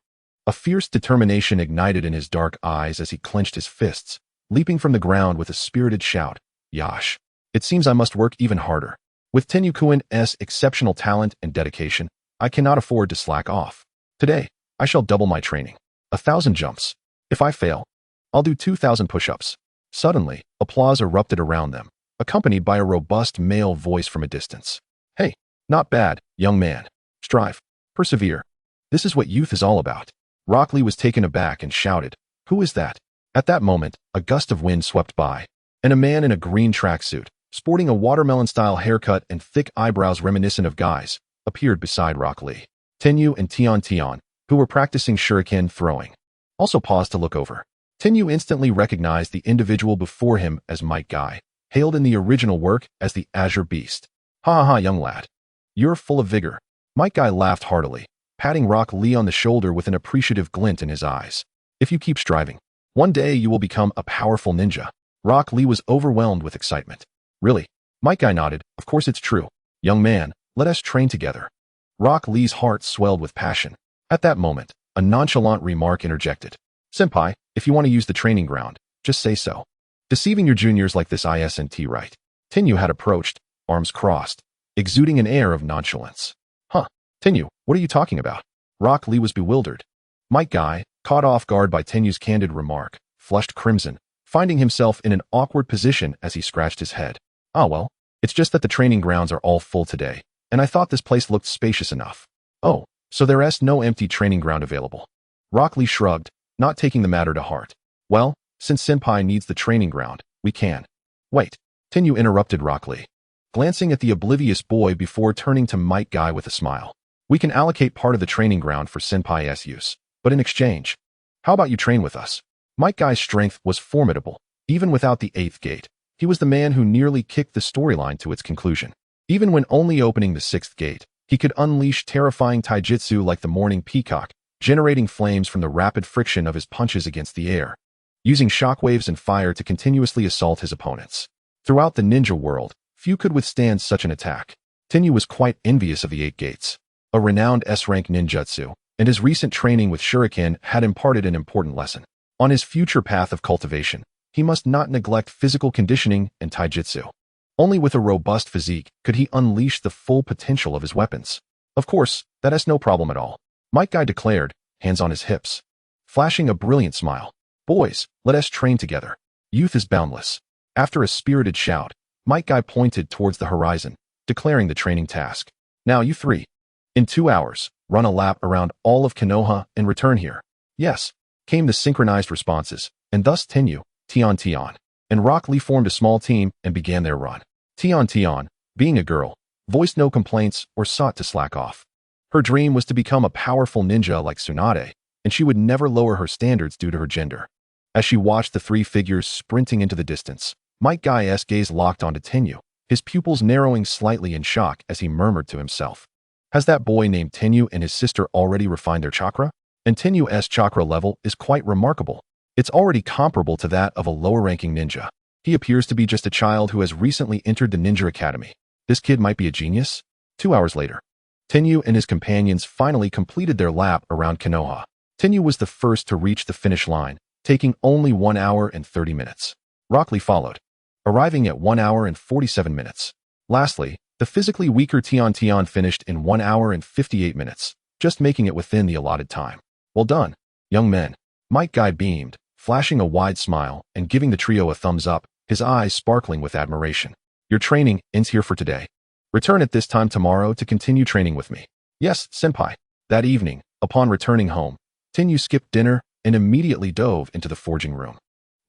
A fierce determination ignited in his dark eyes as he clenched his fists, leaping from the ground with a spirited shout. Yash. It seems I must work even harder. With Tenyu-kun's exceptional talent and dedication, I cannot afford to slack off. Today, I shall double my training. 1,000 jumps. If I fail, I'll do 2,000 push-ups. Suddenly, applause erupted around them, accompanied by a robust male voice from a distance. Hey, not bad, young man. Strive. Persevere. This is what youth is all about. Rock Lee was taken aback and shouted, Who is that? At that moment, a gust of wind swept by, and a man in a green tracksuit, sporting a watermelon-style haircut and thick eyebrows reminiscent of Guy's, appeared beside Rock Lee. Tenyu and Tian, who were practicing shuriken throwing, also paused to look over. Tenyu instantly recognized the individual before him as Might Guy, hailed in the original work as the Azure Beast. Ha ha ha, young lad. You're full of vigor. Might Guy laughed heartily, patting Rock Lee on the shoulder with an appreciative glint in his eyes. If you keep striving, one day you will become a powerful ninja. Rock Lee was overwhelmed with excitement. Really? Might Guy nodded. Of course it's true. Young man, let us train together. Rock Lee's heart swelled with passion. At that moment, a nonchalant remark interjected. Senpai, if you want to use the training ground, just say so. Deceiving your juniors like this isn't right. Tenyu had approached, arms crossed, exuding an air of nonchalance. Huh, Tenyu, what are you talking about? Rock Lee was bewildered. Might Guy, caught off guard by Tenyu's candid remark, flushed crimson, finding himself in an awkward position as he scratched his head. Ah well, it's just that the training grounds are all full today, and I thought this place looked spacious enough. Oh, so there's no empty training ground available. Rock Lee shrugged, not taking the matter to heart. Well, since Senpai needs the training ground, we can. Wait, Tenyu interrupted Rock Lee, glancing at the oblivious boy before turning to Might Guy with a smile. We can allocate part of the training ground for Senpai's use, but in exchange, how about you train with us? Might Guy's strength was formidable. Even without the 8th gate, he was the man who nearly kicked the storyline to its conclusion. Even when only opening the 6th gate, he could unleash terrifying taijutsu like the morning peacock, generating flames from the rapid friction of his punches against the air, using shockwaves and fire to continuously assault his opponents. Throughout the ninja world, few could withstand such an attack. Tenyu was quite envious of the 8 gates. A renowned S-rank ninjutsu, and his recent training with shuriken had imparted an important lesson. On his future path of cultivation, he must not neglect physical conditioning and taijutsu. Only with a robust physique could he unleash the full potential of his weapons. Of course, that is no problem at all, Might Guy declared, hands on his hips, flashing a brilliant smile. Boys, let us train together. Youth is boundless. After a spirited shout, Might Guy pointed towards the horizon, declaring the training task. Now you three. In 2 hours, run a lap around all of Konoha and return here. Yes, came the synchronized responses, and thus Tenyu, Tian, and Rock Lee formed a small team and began their run. Tian, being a girl, voiced no complaints or sought to slack off. Her dream was to become a powerful ninja like Tsunade, and she would never lower her standards due to her gender. As she watched the 3 figures sprinting into the distance, Might Guy's gaze locked onto Tenyu, his pupils narrowing slightly in shock as he murmured to himself. Has that boy named Tenyu and his sister already refined their chakra? And Tenyu's chakra level is quite remarkable. It's already comparable to that of a lower-ranking ninja. He appears to be just a child who has recently entered the ninja academy. This kid might be a genius? 2 hours later, Tenyu and his companions finally completed their lap around Konoha. Tenyu was the first to reach the finish line, taking only 1 hour and 30 minutes. Rock Lee followed, arriving at 1 hour and 47 minutes. Lastly, the physically weaker Tian finished in 1 hour and 58 minutes, just making it within the allotted time. Well done, young men. Might Guy beamed, flashing a wide smile and giving the trio a thumbs up, his eyes sparkling with admiration. Your training ends here for today. Return at this time tomorrow to continue training with me. Yes, senpai. That evening, upon returning home, Tenyu skipped dinner and immediately dove into the forging room.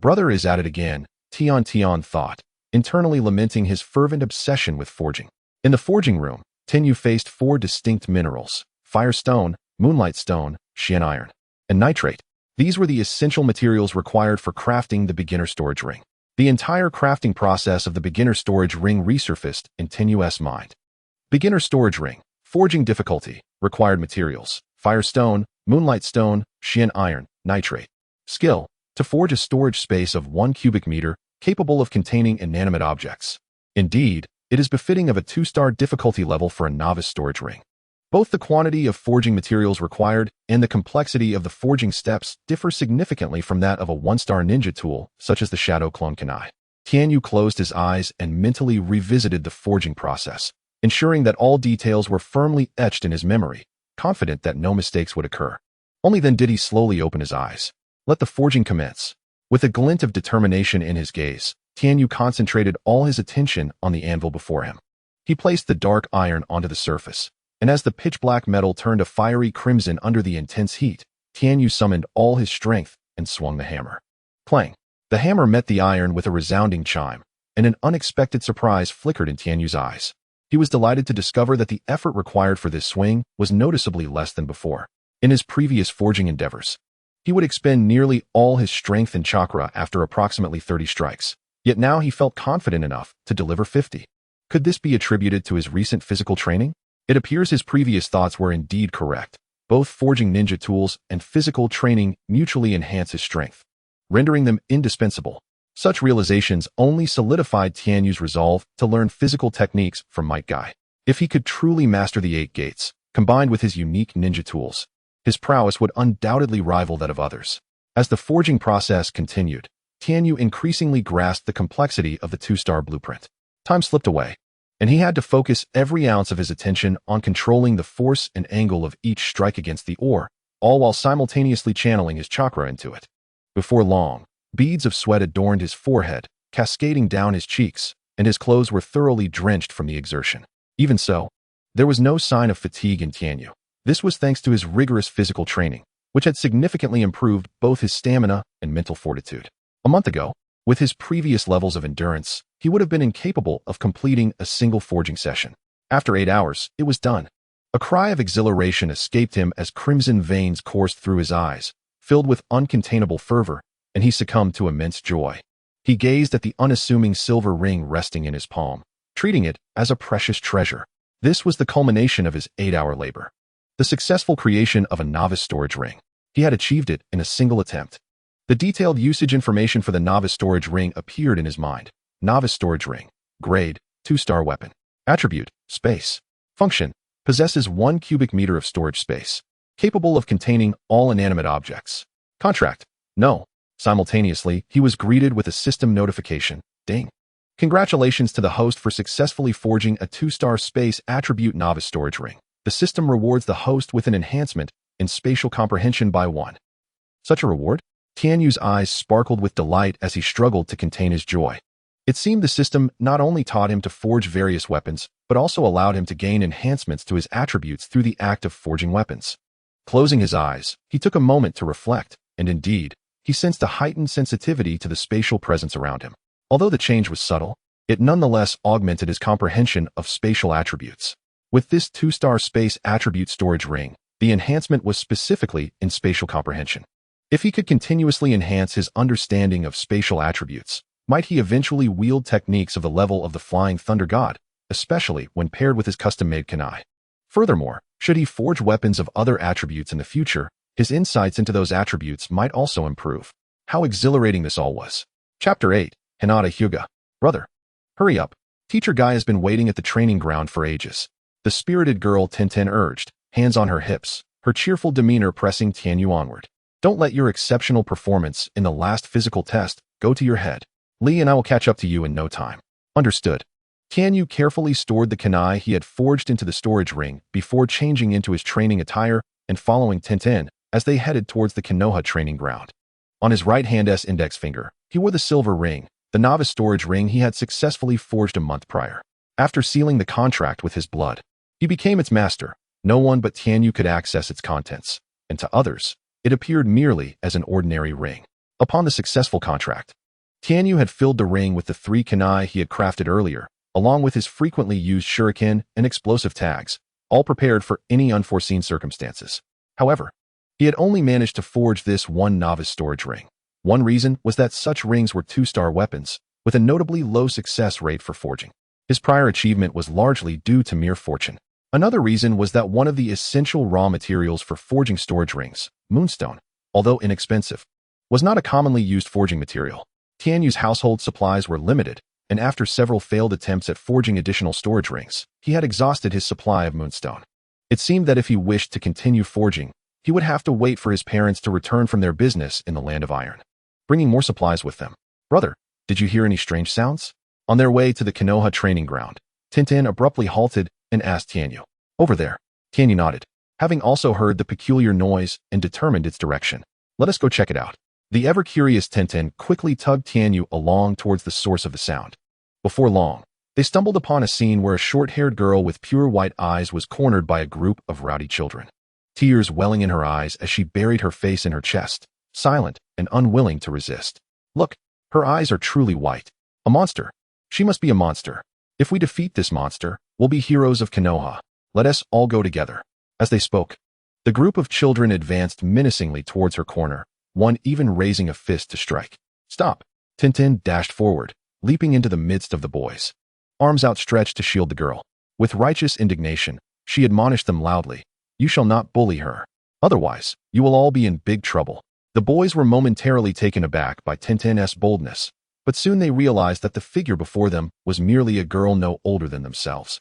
Brother is at it again, Tian thought, internally lamenting his fervent obsession with forging. In the forging room, Tenyu faced 4 distinct minerals: firestone, moonlight stone, shen iron, and nitrate. These were the essential materials required for crafting the beginner storage ring. The entire crafting process of the beginner storage ring resurfaced in Tinyu's mind. Beginner storage ring. Forging difficulty. Required materials. Firestone, moonlight stone, Shin iron, nitrate. Skill. To forge a storage space of 1 cubic meter, capable of containing inanimate objects. Indeed, it is befitting of a 2-star difficulty level for a novice storage ring. Both the quantity of forging materials required and the complexity of the forging steps differ significantly from that of a 1-star ninja tool, such as the Shadow Clone Kunai. Tianyu closed his eyes and mentally revisited the forging process, ensuring that all details were firmly etched in his memory, confident that no mistakes would occur. Only then did he slowly open his eyes. Let the forging commence. With a glint of determination in his gaze, Tianyu concentrated all his attention on the anvil before him. He placed the dark iron onto the surface, and as the pitch-black metal turned a fiery crimson under the intense heat, Tianyu summoned all his strength and swung the hammer. Clang! The hammer met the iron with a resounding chime, and an unexpected surprise flickered in Tianyu's eyes. He was delighted to discover that the effort required for this swing was noticeably less than before. In his previous forging endeavors, he would expend nearly all his strength and chakra after approximately 30 strikes, yet now he felt confident enough to deliver 50. Could this be attributed to his recent physical training? It appears his previous thoughts were indeed correct. Both forging ninja tools and physical training mutually enhance his strength, rendering them indispensable. Such realizations only solidified Tianyu's resolve to learn physical techniques from Might Guy. If he could truly master the 8 gates, combined with his unique ninja tools, his prowess would undoubtedly rival that of others. As the forging process continued, Tianyu increasingly grasped the complexity of the 2-star blueprint. Time slipped away, and he had to focus every ounce of his attention on controlling the force and angle of each strike against the ore, all while simultaneously channeling his chakra into it. Before long, beads of sweat adorned his forehead, cascading down his cheeks, and his clothes were thoroughly drenched from the exertion. Even so, there was no sign of fatigue in Tianyu. This was thanks to his rigorous physical training, which had significantly improved both his stamina and mental fortitude. A month ago, with his previous levels of endurance, he would have been incapable of completing a single forging session. After 8 hours, it was done. A cry of exhilaration escaped him as crimson veins coursed through his eyes, filled with uncontainable fervor, and he succumbed to immense joy. He gazed at the unassuming silver ring resting in his palm, treating it as a precious treasure. This was the culmination of his 8-hour labor. The successful creation of a novice storage ring. He had achieved it in a single attempt. The detailed usage information for the novice storage ring appeared in his mind. Novice storage ring. Grade, 2-star weapon. Attribute, space. Function, possesses 1 cubic meter of storage space. Capable of containing all inanimate objects. Contract, no. Simultaneously, he was greeted with a system notification. Ding. Congratulations to the host for successfully forging a 2-star space attribute novice storage ring. The system rewards the host with an enhancement in spatial comprehension by 1. Such a reward? Tianyu's eyes sparkled with delight as he struggled to contain his joy. It seemed the system not only taught him to forge various weapons, but also allowed him to gain enhancements to his attributes through the act of forging weapons. Closing his eyes, he took a moment to reflect, and indeed, he sensed a heightened sensitivity to the spatial presence around him. Although the change was subtle, it nonetheless augmented his comprehension of spatial attributes. With this 2-star space attribute storage ring, the enhancement was specifically in spatial comprehension. If he could continuously enhance his understanding of spatial attributes, might he eventually wield techniques of the level of the Flying Thunder God, especially when paired with his custom-made kunai. Furthermore, should he forge weapons of other attributes in the future, his insights into those attributes might also improve. How exhilarating this all was. Chapter 8, Hinata Hyuga. Brother, hurry up. Teacher Guy has been waiting at the training ground for ages. The spirited girl Tintin urged, hands on her hips, her cheerful demeanor pressing Tianyu onward. Don't let your exceptional performance in the last physical test go to your head. Lee and I will catch up to you in no time. Understood. Tianyu carefully stored the kunai he had forged into the storage ring before changing into his training attire and following Tintin as they headed towards the Konoha training ground. On his right hand's index finger, he wore the silver ring, the novice storage ring he had successfully forged a month prior. After sealing the contract with his blood, he became its master. No one but Tianyu could access its contents, and to others, it appeared merely as an ordinary ring. Upon the successful contract, Tianyu had filled the ring with the 3 kunai he had crafted earlier, along with his frequently used shuriken and explosive tags, all prepared for any unforeseen circumstances. However, he had only managed to forge this 1 novice storage ring. One reason was that such rings were 2-star weapons, with a notably low success rate for forging. His prior achievement was largely due to mere fortune. Another reason was that one of the essential raw materials for forging storage rings, moonstone, although inexpensive, was not a commonly used forging material. Tianyu's household supplies were limited, and after several failed attempts at forging additional storage rings, he had exhausted his supply of moonstone. It seemed that if he wished to continue forging, he would have to wait for his parents to return from their business in the Land of Iron, bringing more supplies with them. "Brother, did you hear any strange sounds?" On their way to the Konoha training ground, Tintin abruptly halted and asked Tianyu. "Over there." Tianyu nodded, having also heard the peculiar noise and determined its direction. "Let us go check it out." The ever-curious Tintin quickly tugged Tianyu along towards the source of the sound. Before long, they stumbled upon a scene where a short-haired girl with pure white eyes was cornered by a group of rowdy children. Tears welling in her eyes as she buried her face in her chest, silent and unwilling to resist. "Look, her eyes are truly white. A monster. She must be a monster. If we defeat this monster, we'll be heroes of Konoha. Let us all go together." As they spoke, the group of children advanced menacingly towards her corner, one even raising a fist to strike. "Stop!" Tintin dashed forward, leaping into the midst of the boys, arms outstretched to shield the girl. With righteous indignation, she admonished them loudly, "You shall not bully her. Otherwise, you will all be in big trouble." The boys were momentarily taken aback by Tintin's boldness, but soon they realized that the figure before them was merely a girl no older than themselves,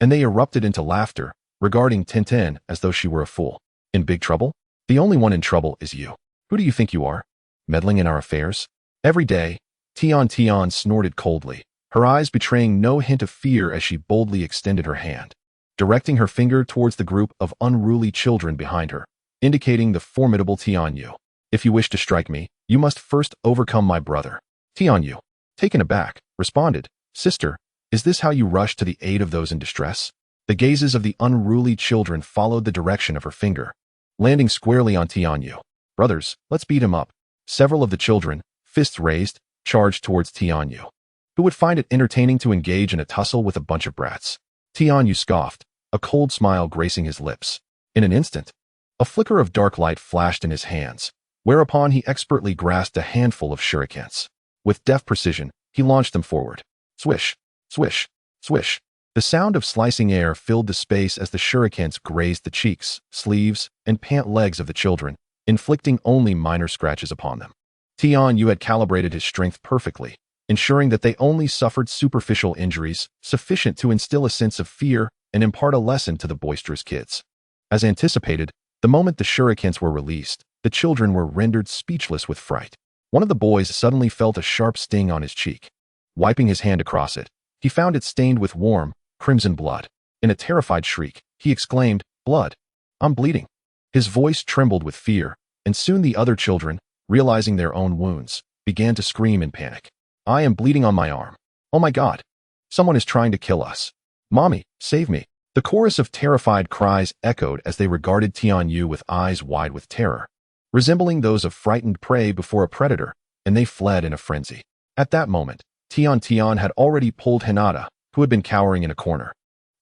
and they erupted into laughter, regarding Tintin as though she were a fool. "In big trouble? The only one in trouble is you. Who do you think you are? Meddling in our affairs?" "Every day," Tian snorted coldly, her eyes betraying no hint of fear as she boldly extended her hand, directing her finger towards the group of unruly children behind her, indicating the formidable Tianyu. "If you wish to strike me, you must first overcome my brother." Tianyu, taken aback, responded, "Sister, is this how you rush to the aid of those in distress?" The gazes of the unruly children followed the direction of her finger, landing squarely on Tianyu. "Brothers, let's beat him up." Several of the children, fists raised, charged towards Tianyu, who would find it entertaining to engage in a tussle with a bunch of brats. Tianyu scoffed, a cold smile gracing his lips. In an instant, a flicker of dark light flashed in his hands, whereupon he expertly grasped a handful of shurikens. With deft precision, he launched them forward. Swish, swish, swish. The sound of slicing air filled the space as the shurikens grazed the cheeks, sleeves, and pant legs of the children, inflicting only minor scratches upon them. Tianyu had calibrated his strength perfectly, ensuring that they only suffered superficial injuries, sufficient to instill a sense of fear and impart a lesson to the boisterous kids. As anticipated, the moment the shurikens were released, the children were rendered speechless with fright. One of the boys suddenly felt a sharp sting on his cheek. Wiping his hand across it, he found it stained with warm, crimson blood. In a terrified shriek, he exclaimed, "Blood! I'm bleeding!" His voice trembled with fear, and soon the other children, realizing their own wounds, began to scream in panic. "I am bleeding on my arm. Oh my God! Someone is trying to kill us. Mommy, save me!" The chorus of terrified cries echoed as they regarded Tianyu with eyes wide with terror, resembling those of frightened prey before a predator, and they fled in a frenzy. At that moment, Tian had already pulled Hinata, who had been cowering in a corner,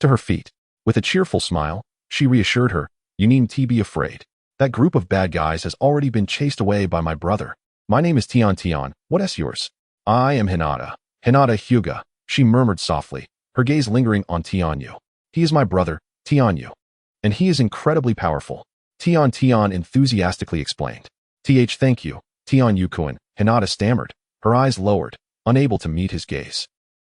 to her feet. With a cheerful smile, she reassured her, "You needn't be afraid. That group of bad guys has already been chased away by my brother. My name is Tian. What is yours?" "I am Hinata. Hinata Hyuga," she murmured softly, her gaze lingering on Tianyu. "He is my brother, Tianyu. And he is incredibly powerful," Tian enthusiastically explained. Thank you, Tianyu-kun," Hinata stammered, her eyes lowered, unable to meet his gaze.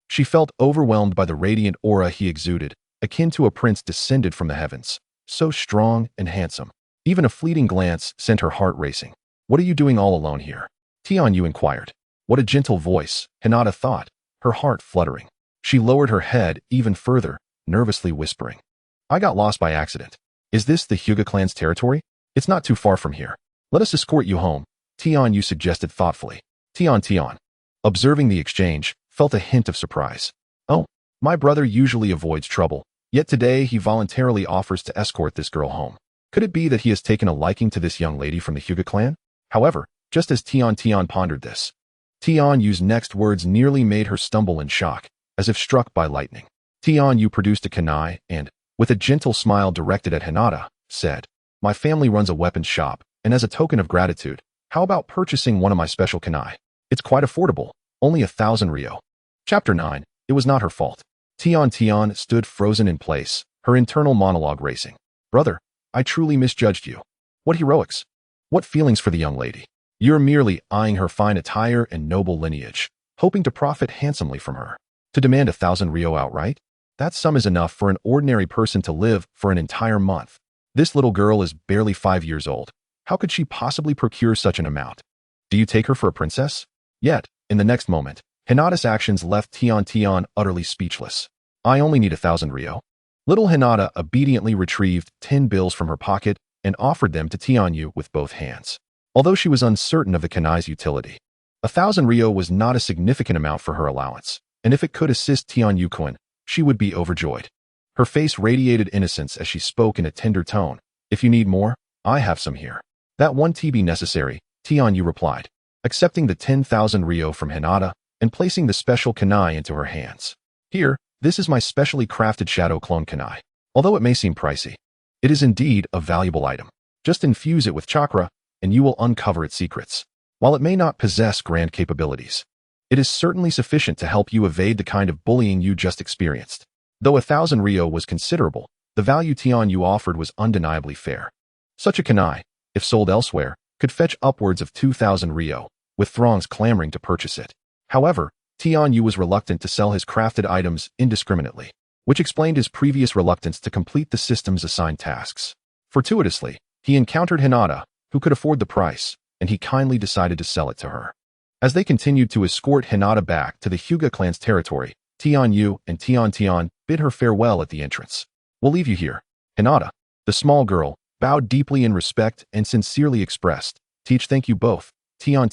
She felt overwhelmed by the radiant aura he exuded, akin to a prince descended from the heavens, so strong and handsome. Even a fleeting glance sent her heart racing. "What are you doing all alone here?" Tianyu inquired. What a gentle voice, Hinata thought, her heart fluttering. She lowered her head even further, nervously whispering, "I got lost by accident. Is this the Hyuga clan's territory? It's not too far from here. Let us escort you home," Tianyu suggested thoughtfully. Tian, observing the exchange, felt a hint of surprise. "Oh, my brother usually avoids trouble, yet today he voluntarily offers to escort this girl home. Could it be that he has taken a liking to this young lady from the Hyuga clan?" However, just as Tian pondered this, Tianyu's next words nearly made her stumble in shock, as if struck by lightning. Tianyu produced a kunai and, with a gentle smile directed at Hinata, said, "My family runs a weapons shop, and as a token of gratitude, how about purchasing one of my special kunai? It's quite affordable, Only 1,000 Ryo. Chapter 9. It was not her fault. Tian stood frozen in place, her internal monologue racing. Brother, I truly misjudged you. What heroics? What feelings for the young lady? You're merely eyeing her fine attire and noble lineage, hoping to profit handsomely from her. To demand 1,000 Ryo outright? That sum is enough for an ordinary person to live for an entire month. This little girl is barely 5 years old. How could she possibly procure such an amount? Do you take her for a princess? Yet, in the next moment, Hinata's actions left Tian utterly speechless. I only need 1,000 Ryo. Little Hinata obediently retrieved 10 bills from her pocket and offered them to Tianyu with both hands. Although she was uncertain of the kanai's utility, 1,000 Ryo was not a significant amount for her allowance, and if it could assist Tianyu-kun, she would be overjoyed. Her face radiated innocence as she spoke in a tender tone. If you need more, I have some here. That won't be necessary, Tianyu replied, accepting the 10,000 Ryo from Hinata and placing the special kanai into her hands. Here, this is my specially crafted shadow clone kanai. Although it may seem pricey, it is indeed a valuable item. Just infuse it with chakra, and you will uncover its secrets. While it may not possess grand capabilities, it is certainly sufficient to help you evade the kind of bullying you just experienced. Though 1,000 Ryo was considerable, the value Tianyu offered was undeniably fair. Such a kanai, if sold elsewhere, could fetch upwards of 2,000 Ryo, with throngs clamoring to purchase it. However, Tianyu was reluctant to sell his crafted items indiscriminately, which explained his previous reluctance to complete the system's assigned tasks. Fortuitously, he encountered Hinata, who could afford the price, and he kindly decided to sell it to her. As they continued to escort Hinata back to the Hyuga clan's territory, Tianyu and Tian bid her farewell at the entrance. We'll leave you here. Hinata, the small girl, bowed deeply in respect and sincerely expressed, thank you both, Tian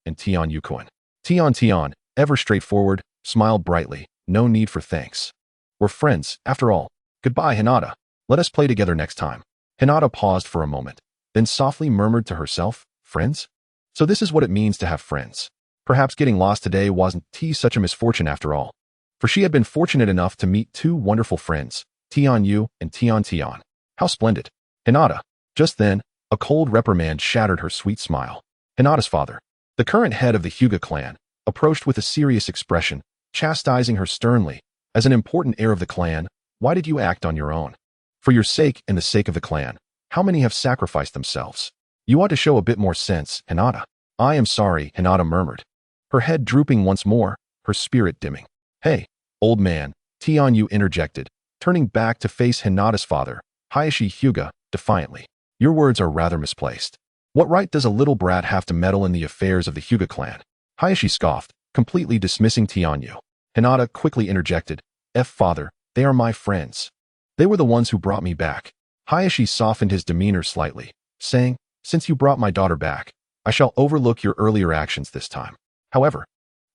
and Tianyu-kun. Tian, ever straightforward, smiled brightly. No need for thanks. We're friends, after all. Goodbye, Hinata. Let us play together next time. Hinata paused for a moment, then softly murmured to herself, friends? So this is what it means to have friends. Perhaps getting lost today wasn't such a misfortune after all. For she had been fortunate enough to meet two wonderful friends, Tianyu and Tian. How splendid. Hinata. Just then, a cold reprimand shattered her sweet smile. Hinata's father, the current head of the Hyuga clan, approached with a serious expression, chastising her sternly. As an important heir of the clan, why did you act on your own? For your sake and the sake of the clan, how many have sacrificed themselves? You ought to show a bit more sense, Hinata. I am sorry, Hinata murmured, her head drooping once more, her spirit dimming. Hey, old man, Tianyu interjected, turning back to face Hinata's father, Hayashi Hyuga, defiantly. Your words are rather misplaced. What right does a little brat have to meddle in the affairs of the Hyuga clan? Hayashi scoffed, completely dismissing Tianyu. Hinata quickly interjected, father, they are my friends. They were the ones who brought me back. Hayashi softened his demeanor slightly, saying, since you brought my daughter back, I shall overlook your earlier actions this time. However,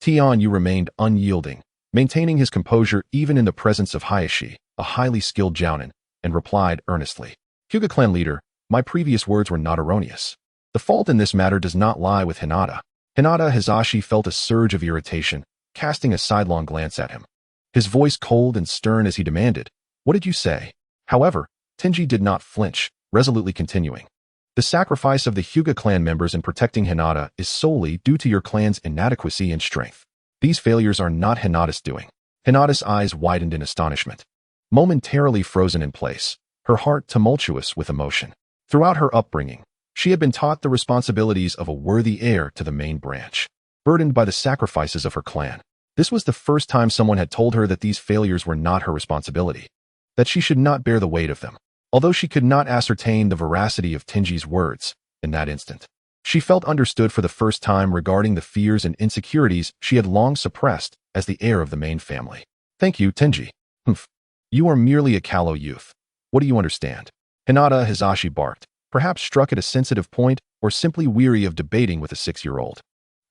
Tianyu remained unyielding, maintaining his composure even in the presence of Hayashi, a highly skilled jounin, and replied earnestly, Hyuga clan leader, my previous words were not erroneous. The fault in this matter does not lie with Hinata. Hinata Hizashi felt a surge of irritation, casting a sidelong glance at him. His voice cold and stern as he demanded, what did you say? However, Tenji did not flinch, resolutely continuing. The sacrifice of the Hyuga clan members in protecting Hinata is solely due to your clan's inadequacy and strength. These failures are not Hinata's doing. Hinata's eyes widened in astonishment. Momentarily frozen in place, her heart tumultuous with emotion. Throughout her upbringing, she had been taught the responsibilities of a worthy heir to the main branch, burdened by the sacrifices of her clan. This was the first time someone had told her that these failures were not her responsibility, that she should not bear the weight of them. Although she could not ascertain the veracity of Tenji's words, in that instant, she felt understood for the first time regarding the fears and insecurities she had long suppressed as the heir of the main family. Thank you, Tenji. Humph. You are merely a callow youth. What do you understand? Hinata Hizashi barked, perhaps struck at a sensitive point or simply weary of debating with a 6-year-old.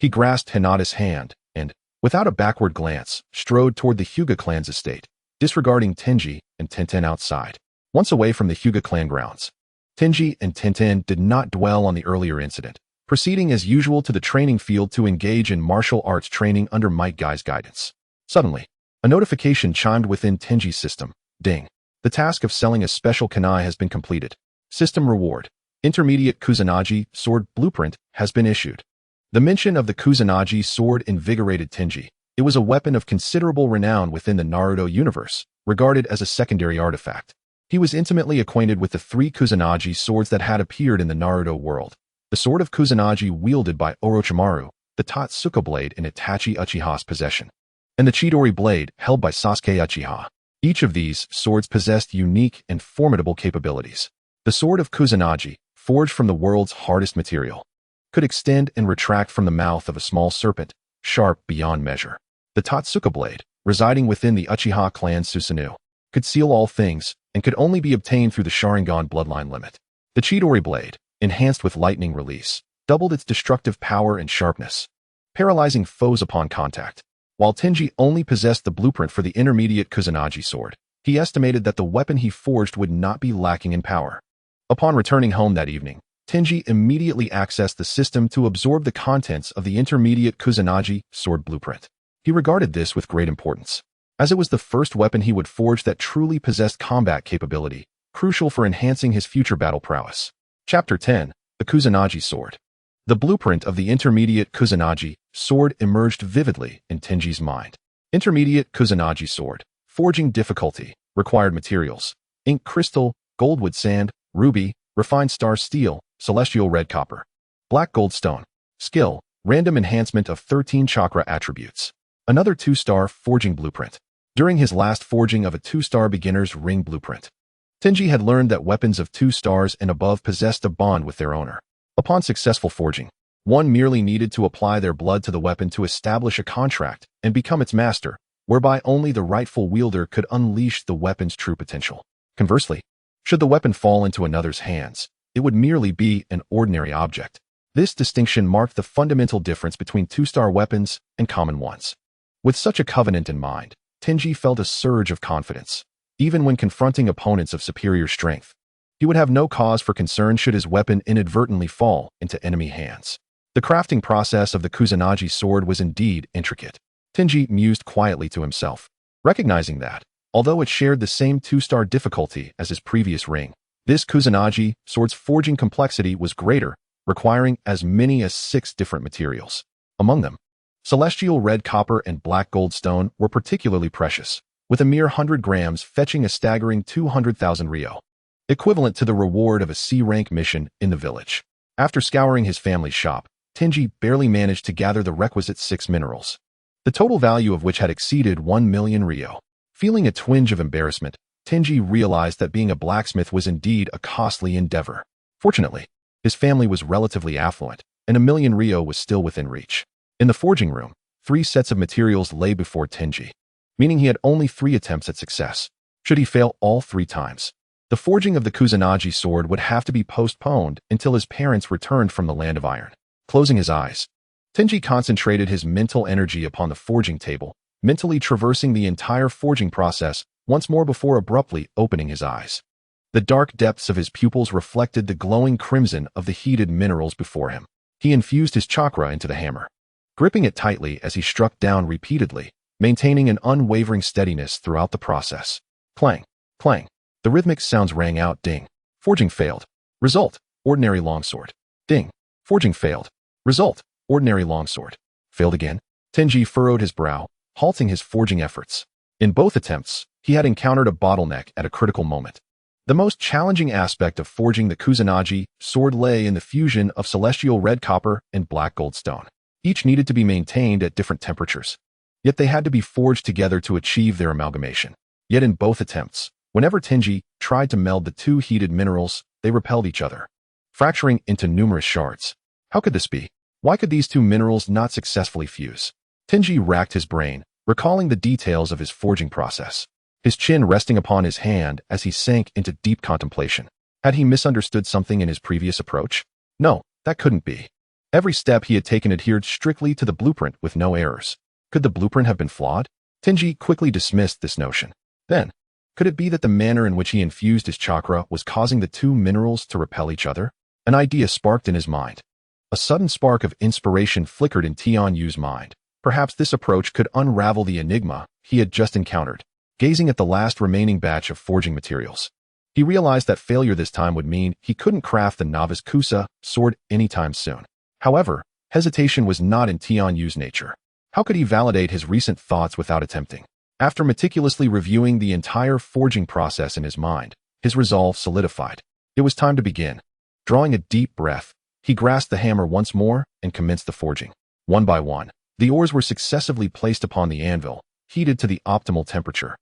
He grasped Hinata's hand and, without a backward glance, strode toward the Hyuga clan's estate, disregarding Tenji and Tenten outside. Once away from the Hyuga clan grounds, Tenji and Tenten did not dwell on the earlier incident, proceeding as usual to the training field to engage in martial arts training under Might Guy's guidance. Suddenly, a notification chimed within Tenji's system. Ding. The task of selling a special kanai has been completed. System reward. Intermediate Kusanagi Sword Blueprint has been issued. The mention of the Kusanagi Sword invigorated Tenji. It was a weapon of considerable renown within the Naruto universe, regarded as a secondary artifact. He was intimately acquainted with the 3 Kusanagi swords that had appeared in the Naruto world. The sword of Kusanagi wielded by Orochimaru, the Totsuka Blade in Itachi Uchiha's possession, and the Chidori Blade held by Sasuke Uchiha. Each of these swords possessed unique and formidable capabilities. The sword of Kusanagi, forged from the world's hardest material, could extend and retract from the mouth of a small serpent, sharp beyond measure. The Totsuka Blade, residing within the Uchiha clan's Susanoo, could seal all things and could only be obtained through the Sharingan bloodline limit. The Chidori Blade, enhanced with lightning release, doubled its destructive power and sharpness, paralyzing foes upon contact. While Tenji only possessed the blueprint for the intermediate Kusanagi sword, he estimated that the weapon he forged would not be lacking in power. Upon returning home that evening, Tenji immediately accessed the system to absorb the contents of the intermediate Kusanagi sword blueprint. He regarded this with great importance, as it was the first weapon he would forge that truly possessed combat capability, crucial for enhancing his future battle prowess. Chapter 10. The Kusanagi Sword. The blueprint of the intermediate Kusanagi sword emerged vividly in Tenji's mind. Intermediate Kusanagi sword. Forging difficulty. Required materials: ink crystal, goldwood sand, ruby, refined star steel, celestial red copper, black gold stone. Skill: random enhancement of 13 chakra attributes. Another 2-star forging blueprint. During his last forging of a 2-star beginner's ring blueprint, Tenji had learned that weapons of 2 stars and above possessed a bond with their owner. Upon successful forging, one merely needed to apply their blood to the weapon to establish a contract and become its master, whereby only the rightful wielder could unleash the weapon's true potential. Conversely, should the weapon fall into another's hands, it would merely be an ordinary object. This distinction marked the fundamental difference between 2-star weapons and common ones. With such a covenant in mind, Tenji felt a surge of confidence. Even when confronting opponents of superior strength, he would have no cause for concern should his weapon inadvertently fall into enemy hands. The crafting process of the Kusanagi sword was indeed intricate. Tenji mused quietly to himself, recognizing that, although it shared the same 2-star difficulty as his previous ring, this Kusanagi sword's forging complexity was greater, requiring as many as 6 different materials. Among them, celestial red copper and black gold stone were particularly precious, with a mere 100 grams fetching a staggering 200,000 ryo, equivalent to the reward of a C-rank mission in the village. After scouring his family's shop, Tenji barely managed to gather the requisite 6 minerals, the total value of which had exceeded 1 million ryo. Feeling a twinge of embarrassment, Tenji realized that being a blacksmith was indeed a costly endeavor. Fortunately, his family was relatively affluent, and 1 million ryo was still within reach. In the forging room, 3 sets of materials lay before Tenji, meaning he had only 3 attempts at success. Should he fail all 3 times, the forging of the Kusanagi sword would have to be postponed until his parents returned from the Land of Iron. Closing his eyes, Tenji concentrated his mental energy upon the forging table, mentally traversing the entire forging process once more before abruptly opening his eyes. The dark depths of his pupils reflected the glowing crimson of the heated minerals before him. He infused his chakra into the hammer, gripping it tightly as he struck down repeatedly, maintaining an unwavering steadiness throughout the process. Clang, clang. The rhythmic sounds rang out. Ding. Forging failed. Result: ordinary longsword. Ding. Forging failed. Result: ordinary longsword. Failed again. Tenji furrowed his brow, halting his forging efforts. In both attempts, he had encountered a bottleneck at a critical moment. The most challenging aspect of forging the Kusanagi sword lay in the fusion of celestial red copper and black gold stone. Each needed to be maintained at different temperatures, yet they had to be forged together to achieve their amalgamation. Yet in both attempts, whenever Tenji tried to meld the 2 heated minerals, they repelled each other, fracturing into numerous shards. How could this be? Why could these 2 minerals not successfully fuse? Tenji racked his brain, recalling the details of his forging process, his chin resting upon his hand as he sank into deep contemplation. Had he misunderstood something in his previous approach? No, that couldn't be. Every step he had taken adhered strictly to the blueprint with no errors. Could the blueprint have been flawed? Tenji quickly dismissed this notion. Then, could it be that the manner in which he infused his chakra was causing the 2 minerals to repel each other? An idea sparked in his mind. A sudden spark of inspiration flickered in Tian Yu's mind. Perhaps this approach could unravel the enigma he had just encountered. Gazing at the last remaining batch of forging materials, he realized that failure this time would mean he couldn't craft the novice Kusa sword anytime soon. However, Hesitation was not in Tianyu's nature. How could he validate his recent thoughts without attempting? After meticulously reviewing the entire forging process in his mind, his resolve solidified. It was time to begin. Drawing a deep breath, he grasped the hammer once more and commenced the forging. One by one, the ores were successively placed upon the anvil, heated to the optimal temperature,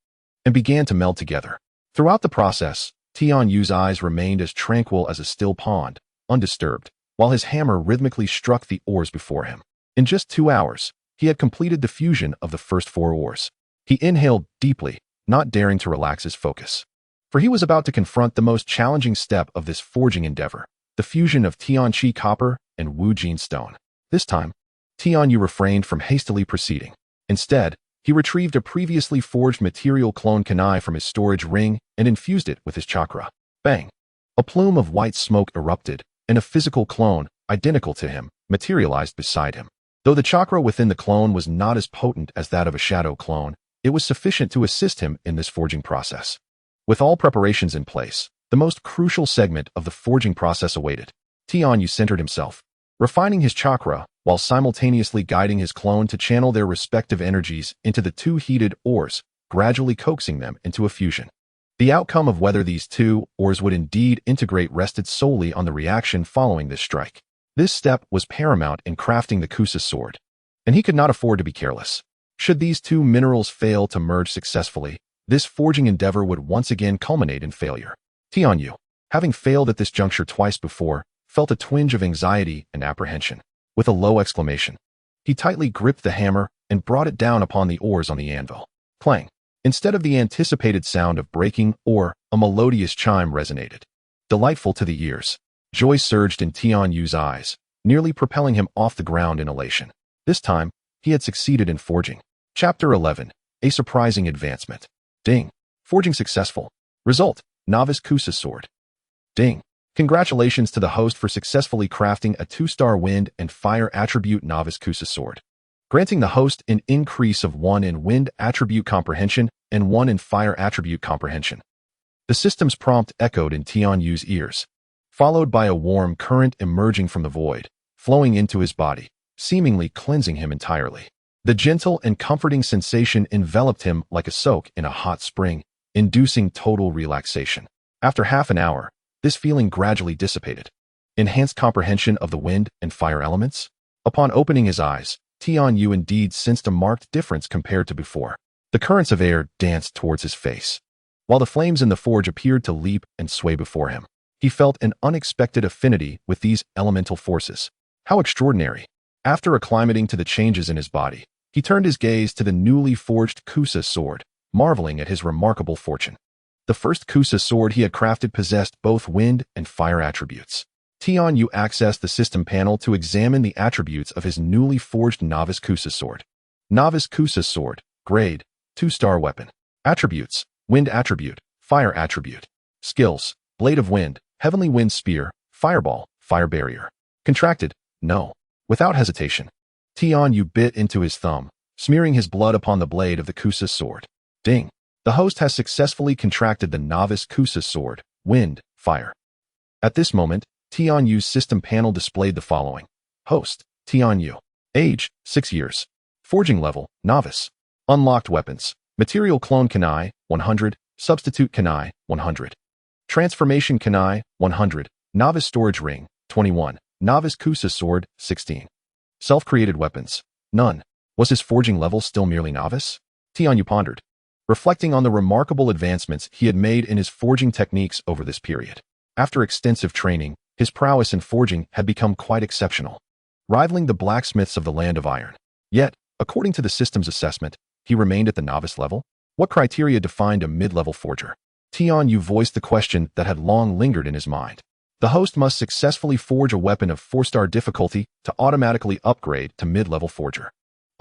and began to meld together. Throughout the process, Tianyu's eyes remained as tranquil as a still pond, undisturbed, while his hammer rhythmically struck the ores before him. In just 2 hours, he had completed the fusion of the first 4 ores. He inhaled deeply, not daring to relax his focus. For he was about to confront the most challenging step of this forging endeavor, the fusion of Tianqi copper and Wujin stone. This time, Tianyu refrained from hastily proceeding. Instead, he retrieved a previously forged material clone kunai from his storage ring and infused it with his chakra. Bang! A plume of white smoke erupted, and a physical clone, identical to him, materialized beside him. Though the chakra within the clone was not as potent as that of a shadow clone, it was sufficient to assist him in this forging process. With all preparations in place, the most crucial segment of the forging process awaited. Tianyu centered himself, refining his chakra while simultaneously guiding his clone to channel their respective energies into the 2 heated ores, gradually coaxing them into a fusion. The outcome of whether these 2 ores would indeed integrate rested solely on the reaction following this strike. This step was paramount in crafting the Kusa sword, and he could not afford to be careless. Should these 2 minerals fail to merge successfully, this forging endeavor would once again culminate in failure. Tianyu, having failed at this juncture twice before, felt a twinge of anxiety and apprehension. With a low exclamation, he tightly gripped the hammer and brought it down upon the ores on the anvil. Clang! Instead of the anticipated sound of breaking ore, a melodious chime resonated. Delightful to the ears, joy surged in Tianyu's eyes, nearly propelling him off the ground in elation. This time, he had succeeded in forging. Chapter 11. A surprising advancement. Ding. Forging successful. Result: Novice Kusa sword. Ding. Congratulations to the host for successfully crafting a 2-star wind and fire attribute Novice Kusa sword, granting the host an increase of 1 in wind attribute comprehension and 1 in fire attribute comprehension. The system's prompt echoed in Tianyu's ears, followed by a warm current emerging from the void, flowing into his body, seemingly cleansing him entirely. The gentle and comforting sensation enveloped him like a soak in a hot spring, inducing total relaxation. After half an hour, this feeling gradually dissipated. Enhanced comprehension of the wind and fire elements? Upon opening his eyes, Tianyu indeed sensed a marked difference compared to before. The currents of air danced towards his face, while the flames in the forge appeared to leap and sway before him. He felt an unexpected affinity with these elemental forces. How extraordinary! After acclimating to the changes in his body, he turned his gaze to the newly forged Kusa sword, marveling at his remarkable fortune. The first Kusa sword he had crafted possessed both wind and fire attributes. Tianyu accessed the system panel to examine the attributes of his newly forged Novice Kusa sword. Novice Kusa sword, grade, 2-star weapon. Attributes: wind attribute, fire attribute. Skills: blade of wind, heavenly wind spear, fireball, fire barrier. Contracted: no. Without hesitation, Tianyu bit into his thumb, smearing his blood upon the blade of the Kusa sword. Ding! The host has successfully contracted the Novice Kusa sword, wind, fire. At this moment, Tianyu's system panel displayed the following. Host: Tianyu. Age: 6 years. Forging level: Novice. Unlocked weapons: Material Clone Kunai, 100. Substitute Kunai, 100. Transformation Kunai, 100. Novice Storage Ring, 21. Novice Kusa Sword, 16. Self-created weapons: none. Was his forging level still merely novice? Tianyu pondered, reflecting on the remarkable advancements he had made in his forging techniques over this period. After extensive training, his prowess in forging had become quite exceptional, rivaling the blacksmiths of the Land of Iron. Yet, according to the system's assessment, he remained at the novice level. What criteria defined a mid-level forger? Tianyu voiced the question that had long lingered in his mind. The host must successfully forge a weapon of 4-star difficulty to automatically upgrade to mid-level forger.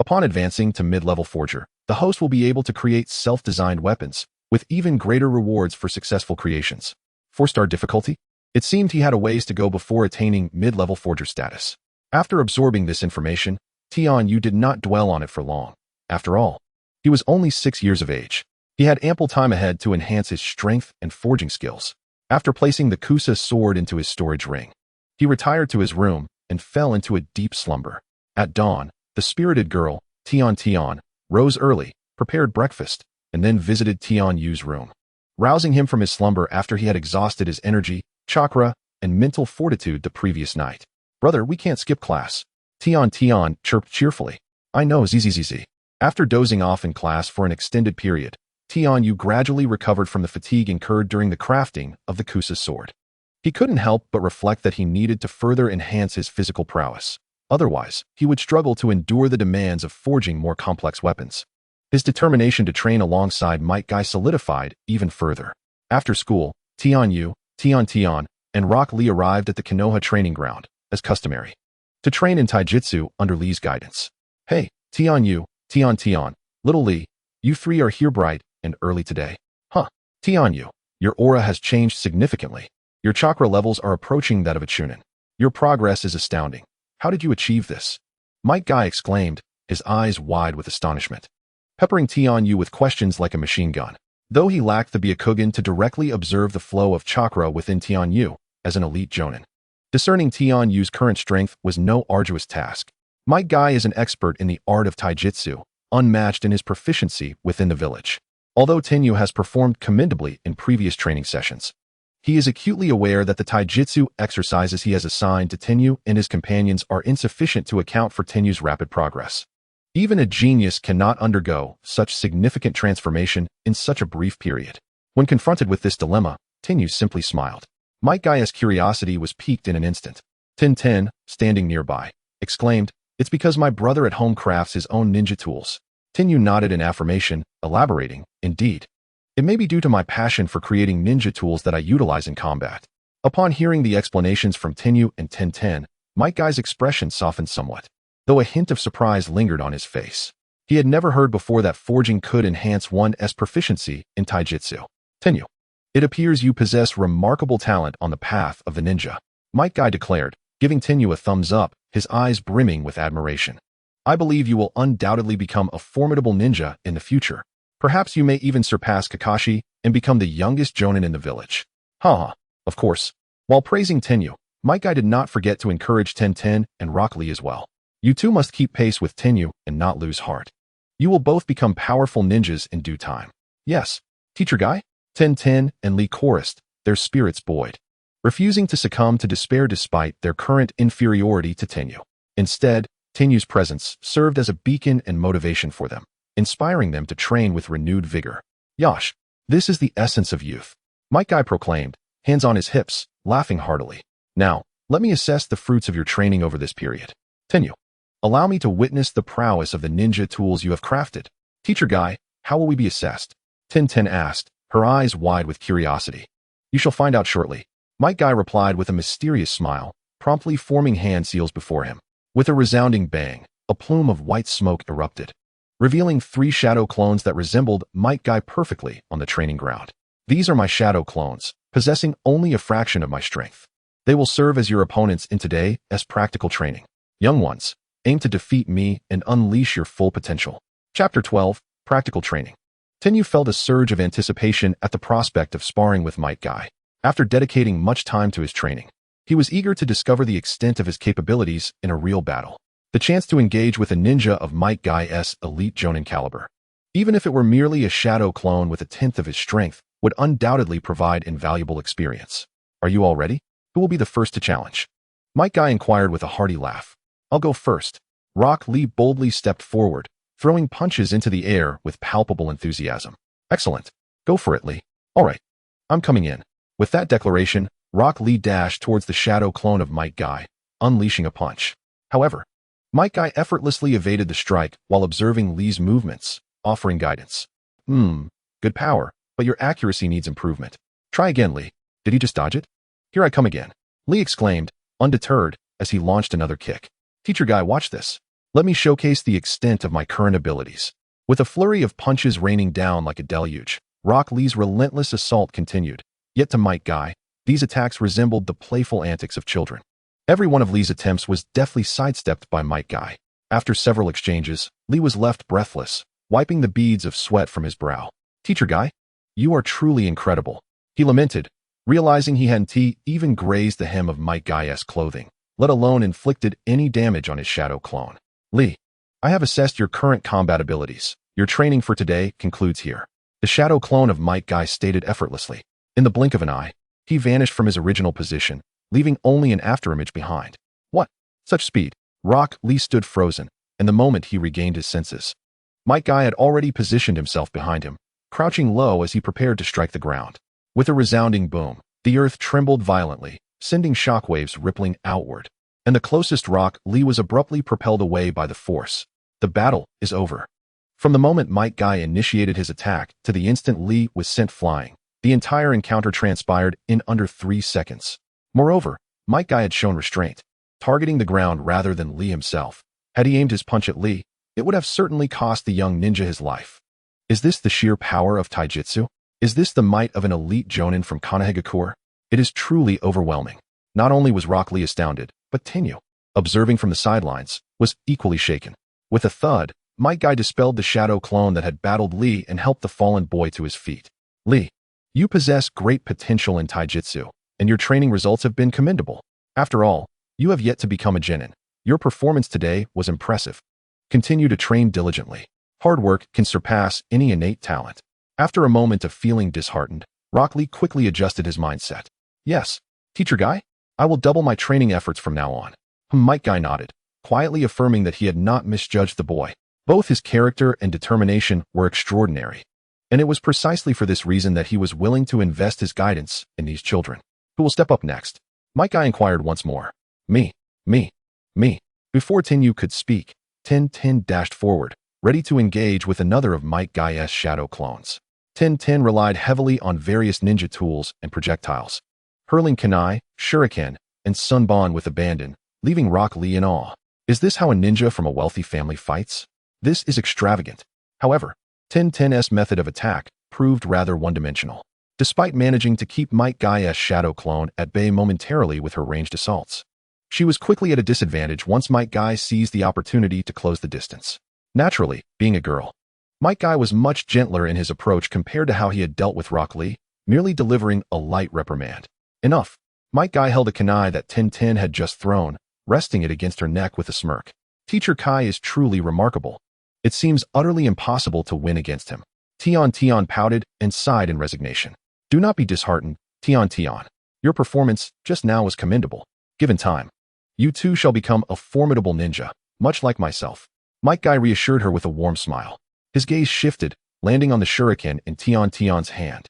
Upon advancing to mid-level forger, the host will be able to create self-designed weapons, with even greater rewards for successful creations. 4-star difficulty? It seemed he had a ways to go before attaining mid-level forger status. After absorbing this information, Tianyu did not dwell on it for long. After all, he was only 6 years of age. He had ample time ahead to enhance his strength and forging skills. After placing the Kusa sword into his storage ring, he retired to his room, and fell into a deep slumber. At dawn, the spirited girl, Tian, rose early, prepared breakfast, and then visited Tian Yu's room. Rousing him from his slumber after he had exhausted his energy, chakra, and mental fortitude the previous night. "Brother, we can't skip class." Tian chirped cheerfully. "I know, zzz." After dozing off in class for an extended period, Tian Yu gradually recovered from the fatigue incurred during the crafting of the Kusa sword. He couldn't help but reflect that he needed to further enhance his physical prowess. Otherwise, he would struggle to endure the demands of forging more complex weapons. His determination to train alongside Might Guy solidified even further. After school, Tian Yu, Tian, and Rock Lee arrived at the Konoha training ground, as customary, to train in taijutsu under Lee's guidance. "Hey, Tian Yu, Tian, little Lee, you three are here bright and early today." "Huh, Tian Yu, your aura has changed significantly. Your chakra levels are approaching that of a chunin. Your progress is astounding. How did you achieve this?" Might Guy exclaimed, his eyes wide with astonishment, peppering Tian Yu with questions like a machine gun. Though he lacked the Byakugan to directly observe the flow of chakra within Tian Yu as an elite jonin, discerning Tian Yu's current strength was no arduous task. Might Guy is an expert in the art of taijutsu, unmatched in his proficiency within the village. Although Tenyu has performed commendably in previous training sessions, he is acutely aware that the taijutsu exercises he has assigned to Tenyu and his companions are insufficient to account for Tenyu's rapid progress. Even a genius cannot undergo such significant transformation in such a brief period. When confronted with this dilemma, Tenyu simply smiled. Might Guy's curiosity was piqued in an instant. Ten, standing nearby, exclaimed, "It's because my brother at home crafts his own ninja tools." Tenyu nodded in affirmation, elaborating, "Indeed. It may be due to my passion for creating ninja tools that I utilize in combat." Upon hearing the explanations from Tenyu and Ten, Might Guy's expression softened somewhat, though a hint of surprise lingered on his face. He had never heard before that forging could enhance one's proficiency in taijutsu. "Tenyu, it appears you possess remarkable talent on the path of the ninja," Might Guy declared, giving Tenyu a thumbs up, his eyes brimming with admiration. "I believe you will undoubtedly become a formidable ninja in the future. Perhaps you may even surpass Kakashi and become the youngest jonin in the village." Of course. While praising Tenyu, Might Guy did not forget to encourage Ten and Rock Lee as well. "You two must keep pace with Tenyu and not lose heart. You will both become powerful ninjas in due time." "Yes, Teacher Guy," Ten and Lee chorused, their spirits buoyed, refusing to succumb to despair despite their current inferiority to Tenyu. Instead, Tenyu's presence served as a beacon and motivation for them, inspiring them to train with renewed vigor. "Yosh, this is the essence of youth," Might Guy proclaimed, hands on his hips, laughing heartily. "Now, let me assess the fruits of your training over this period. Tenyu, allow me to witness the prowess of the ninja tools you have crafted." "Teacher Guy, how will we be assessed?" Ten asked, her eyes wide with curiosity. "You shall find out shortly," Might Guy replied with a mysterious smile, promptly forming hand seals before him. With a resounding bang, a plume of white smoke erupted, revealing 3 shadow clones that resembled Might Guy perfectly on the training ground. "These are my shadow clones, possessing only a fraction of my strength. They will serve as your opponents in today's practical training. Young ones, aim to defeat me and unleash your full potential." Chapter 12, Practical Training. Tenyu felt a surge of anticipation at the prospect of sparring with Might Guy. After dedicating much time to his training, he was eager to discover the extent of his capabilities in a real battle. The chance to engage with a ninja of Might Guy's elite jonin caliber, even if it were merely a shadow clone with 1/10 of his strength, would undoubtedly provide invaluable experience. "Are you all ready? Who will be the first to challenge?" Might Guy inquired with a hearty laugh. "I'll go first." Rock Lee boldly stepped forward, throwing punches into the air with palpable enthusiasm. "Excellent. Go for it, Lee." "All right. I'm coming in." With that declaration, Rock Lee dashed towards the shadow clone of Might Guy, unleashing a punch. However, Might Guy effortlessly evaded the strike while observing Lee's movements, offering guidance. Good power, but your accuracy needs improvement. Try again, Lee." "Did he just dodge it?" "Here I come again," Lee exclaimed, undeterred, as he launched another kick. "Teacher Guy, watch this. Let me showcase the extent of my current abilities." With a flurry of punches raining down like a deluge, Rock Lee's relentless assault continued. Yet to Might Guy, these attacks resembled the playful antics of children. Every one of Lee's attempts was deftly sidestepped by Might Guy. After several exchanges, Lee was left breathless, wiping the beads of sweat from his brow. "Teacher Guy, you are truly incredible," he lamented, realizing he hadn't even grazed the hem of Might Guy's clothing. let alone inflicted any damage on his shadow clone. Lee, I have assessed your current combat abilities. Your training for today concludes here. The shadow clone of Might Guy stated effortlessly. In the blink of an eye, he vanished from his original position, leaving only an afterimage behind. What? Such speed? Rock Lee stood frozen, and the moment he regained his senses. Might Guy had already positioned himself behind him, crouching low as he prepared to strike the ground. With a resounding boom, the earth trembled violently, sending shockwaves rippling outward. And the closest rock Lee was abruptly propelled away by the force. The battle is over. From the moment Might Guy initiated his attack to the instant Lee was sent flying, the entire encounter transpired in under 3 seconds. Moreover, Might Guy had shown restraint, targeting the ground rather than Lee himself. Had he aimed his punch at Lee, it would have certainly cost the young ninja his life. Is this the sheer power of taijutsu? Is this the might of an elite jonin from Konoha? It is truly overwhelming. Not only was Rock Lee astounded, but Tenyu, observing from the sidelines, was equally shaken. With a thud, Might Guy dispelled the shadow clone that had battled Lee and helped the fallen boy to his feet. Lee, you possess great potential in taijutsu, and your training results have been commendable. After all, you have yet to become a genin. Your performance today was impressive. Continue to train diligently. Hard work can surpass any innate talent. After a moment of feeling disheartened, Rock Lee quickly adjusted his mindset. Yes, Teacher Guy, I will double my training efforts from now on. Might Guy nodded, quietly affirming that he had not misjudged the boy. Both his character and determination were extraordinary. And it was precisely for this reason that he was willing to invest his guidance in these children. Who will step up next? Might Guy inquired once more. Me. Before Tenyu could speak, Ten dashed forward, ready to engage with another of Might Guy's shadow clones. Ten relied heavily on various ninja tools and projectiles, hurling kunai, shuriken, and sunban with abandon, leaving Rock Lee in awe. Is this how a ninja from a wealthy family fights? This is extravagant. However, Ten's method of attack proved rather one-dimensional, despite managing to keep Might Guy's shadow clone at bay momentarily with her ranged assaults. She was quickly at a disadvantage once Might Guy seized the opportunity to close the distance. Naturally, being a girl, Might Guy was much gentler in his approach compared to how he had dealt with Rock Lee, merely delivering a light reprimand. Enough. Might Guy held a kunai that Ten had just thrown, resting it against her neck with a smirk. Teacher Kai is truly remarkable. It seems utterly impossible to win against him. Tian pouted and sighed in resignation. Do not be disheartened, Tian. Your performance just now was commendable. Given time, you too shall become a formidable ninja, much like myself. Might Guy reassured her with a warm smile. His gaze shifted, landing on the shuriken in Tian's hand.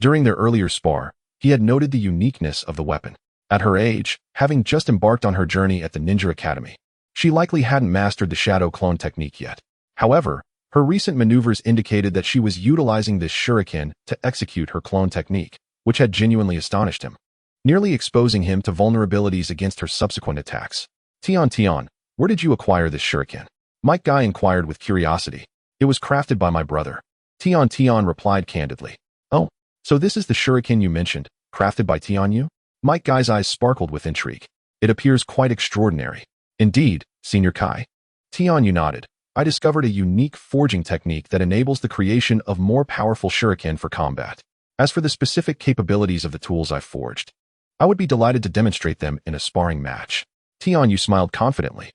During their earlier spar, he had noted the uniqueness of the weapon. At her age, having just embarked on her journey at the Ninja Academy, she likely hadn't mastered the shadow clone technique yet. However, her recent maneuvers indicated that she was utilizing this shuriken to execute her clone technique, which had genuinely astonished him, nearly exposing him to vulnerabilities against her subsequent attacks. Tian, where did you acquire this shuriken? Might Guy inquired with curiosity. It was crafted by my brother. Tian replied candidly. Oh, so this is the shuriken you mentioned, crafted by Tianyu? Might Guy's eyes sparkled with intrigue. It appears quite extraordinary. Indeed, Senior Kai. Tianyu nodded. I discovered a unique forging technique that enables the creation of more powerful shuriken for combat. As for the specific capabilities of the tools I've forged, I would be delighted to demonstrate them in a sparring match. Tianyu smiled confidently.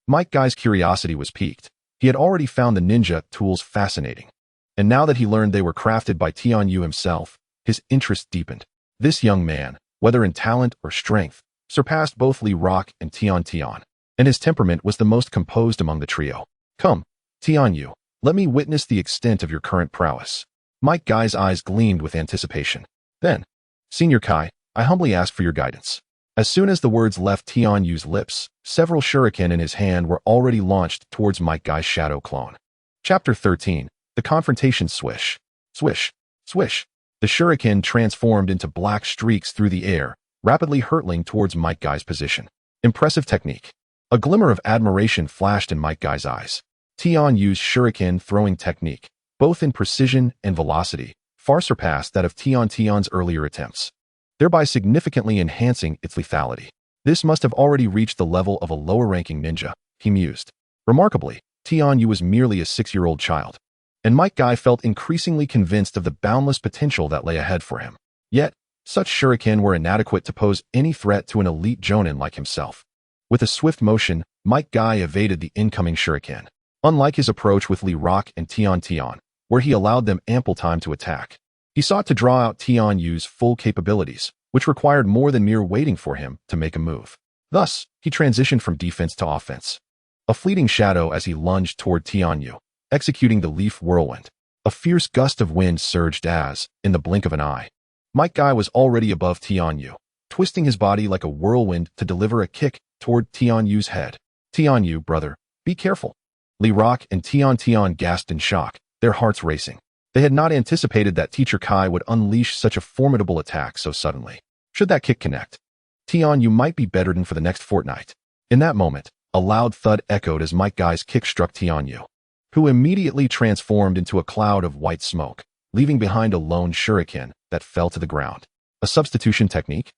Might Guy's curiosity was piqued. He had already found the ninja tools fascinating. And now that he learned they were crafted by Tianyu himself, his interest deepened. This young man, whether in talent or strength, surpassed both Lee Rock and Tian, and his temperament was the most composed among the trio. Come, Tianyu, let me witness the extent of your current prowess. Might Guy's eyes gleamed with anticipation. Then, Senior Kai, I humbly ask for your guidance. As soon as the words left Tianyu's lips, several shuriken in his hand were already launched towards Might Guy's shadow clone. Chapter 13. The Confrontation Swish. Swish. Swish. The shuriken transformed into black streaks through the air, rapidly hurtling towards Might Guy's position. Impressive technique. A glimmer of admiration flashed in Might Guy's eyes. Tianyu's shuriken throwing technique, both in precision and velocity, far surpassed that of Tian's earlier attempts, thereby significantly enhancing its lethality. This must have already reached the level of a lower-ranking ninja, he mused. Remarkably, Tianyu was merely a 6-year-old child, and Might Guy felt increasingly convinced of the boundless potential that lay ahead for him. Yet, Such shuriken were inadequate to pose any threat to an elite jonin like himself. With a swift motion, Might Guy evaded the incoming shuriken. Unlike his approach with Lee Rock and Tian, where he allowed them ample time to attack, he sought to draw out Tian Yu's full capabilities, which required more than mere waiting for him to make a move. Thus, he transitioned from defense to offense. A fleeting shadow as he lunged toward Tian Yu, executing the Leaf Whirlwind. A fierce gust of wind surged as, in the blink of an eye, Might Guy was already above Tian Yu, twisting his body like a whirlwind to deliver a kick toward Tian Yu's head. Tian Yu, brother, be careful. Lee Rock and Tian gasped in shock, their hearts racing. They had not anticipated that Teacher Kai would unleash such a formidable attack so suddenly. Should that kick connect, Tian Yu might be bedridden for the next fortnight. In that moment, a loud thud echoed as Might Guy's kick struck Tian Yu, who immediately transformed into a cloud of white smoke, leaving behind a lone shuriken that fell to the ground. A substitution technique?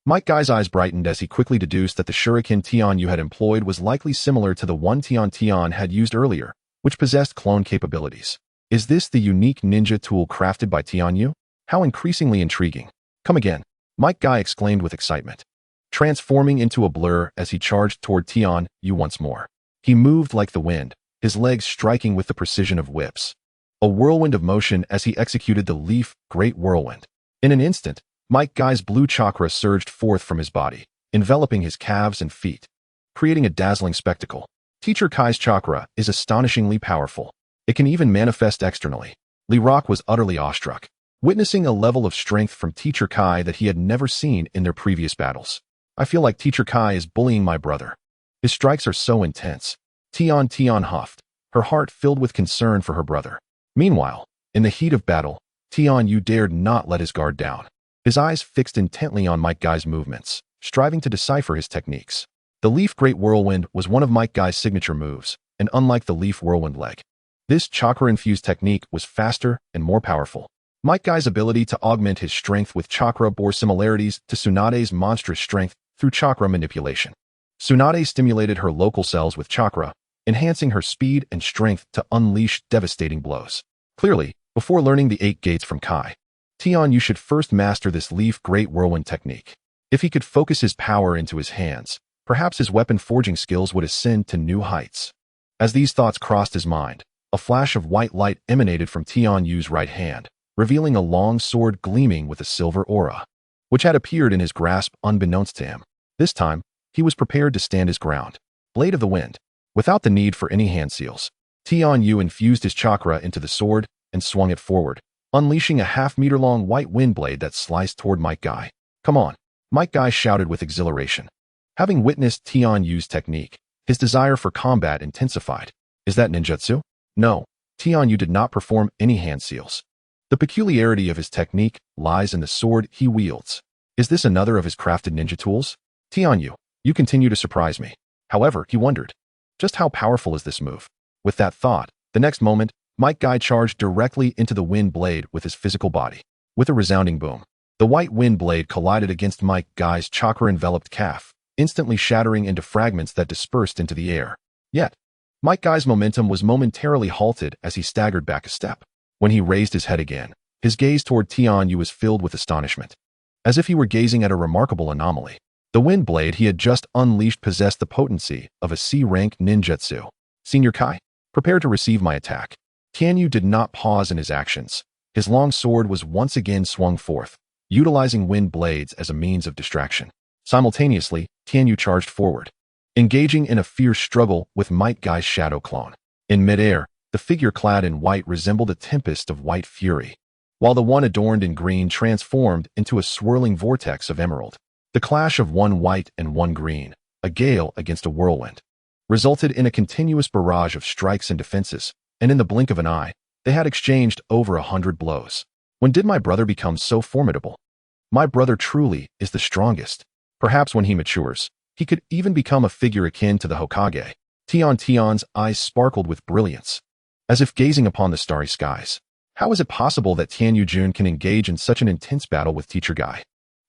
Might Guy's eyes brightened as he quickly deduced that the shuriken Tian Yu had employed was likely similar to the one Tian had used earlier, which possessed clone capabilities. Is this the unique ninja tool crafted by Tian Yu? How increasingly intriguing. Come again, Might Guy exclaimed with excitement, transforming into a blur as he charged toward Tian Yu once more. He moved like the wind, his legs striking with the precision of whips. A whirlwind of motion as he executed the Leaf Great Whirlwind. In an instant, Might Guy's blue chakra surged forth from his body, enveloping his calves and feet, creating a dazzling spectacle. Teacher Kai's chakra is astonishingly powerful. It can even manifest externally. Lee Rock was utterly awestruck, witnessing a level of strength from Teacher Kai that he had never seen in their previous battles. I feel like Teacher Kai is bullying my brother. His strikes are so intense. Tian huffed, her heart filled with concern for her brother. Meanwhile, in the heat of battle, Tian Yu dared not let his guard down. His eyes fixed intently on Might Guy's movements, striving to decipher his techniques. The Leaf Great Whirlwind was one of Might Guy's signature moves, and unlike the Leaf Whirlwind leg, this chakra-infused technique was faster and more powerful. Might Guy's ability to augment his strength with chakra bore similarities to Tsunade's monstrous strength through chakra manipulation. Tsunade stimulated her local cells with chakra, enhancing her speed and strength to unleash devastating blows. Clearly, before learning the 8 gates from Kai, Tian Yu should first master this Leaf Great Whirlwind technique. If he could focus his power into his hands, perhaps his weapon forging skills would ascend to new heights. As these thoughts crossed his mind, a flash of white light emanated from Tian Yu's right hand, revealing a long sword gleaming with a silver aura, which had appeared in his grasp unbeknownst to him. This time, he was prepared to stand his ground. Blade of the Wind. Without the need for any hand seals, Tian Yu infused his chakra into the sword and swung it forward, unleashing a half-meter-long white wind blade that sliced toward Might Guy. Come on, Might Guy shouted with exhilaration. Having witnessed Tian Yu's technique, his desire for combat intensified. Is that ninjutsu? No, Tian Yu did not perform any hand seals. The peculiarity of his technique lies in the sword he wields. Is this another of his crafted ninja tools? Tian Yu, you continue to surprise me. However, he wondered, just how powerful is this move? With that thought, the next moment, Might Guy charged directly into the wind blade with his physical body. With a resounding boom, the white wind blade collided against Might Guy's chakra-enveloped calf, instantly shattering into fragments that dispersed into the air. Yet, Might Guy's momentum was momentarily halted as he staggered back a step. When he raised his head again, his gaze toward Tian Yu was filled with astonishment. As if he were gazing at a remarkable anomaly. The wind blade he had just unleashed possessed the potency of a C-rank ninjutsu. Senior Kai, prepare to receive my attack. Tian Yu did not pause in his actions. His long sword was once again swung forth, utilizing wind blades as a means of distraction. Simultaneously, Tian Yu charged forward, engaging in a fierce struggle with Might Guy's shadow clone. In midair, the figure clad in white resembled a tempest of white fury, while the one adorned in green transformed into a swirling vortex of emerald. The clash of one white and one green, a gale against a whirlwind, resulted in a continuous barrage of strikes and defenses, and in the blink of an eye, they had exchanged over 100 blows. When did my brother become so formidable? My brother truly is the strongest. Perhaps when he matures, he could even become a figure akin to the Hokage. Tian's eyes sparkled with brilliance, as if gazing upon the starry skies. How is it possible that Tian Yu-jun can engage in such an intense battle with Teacher Guy?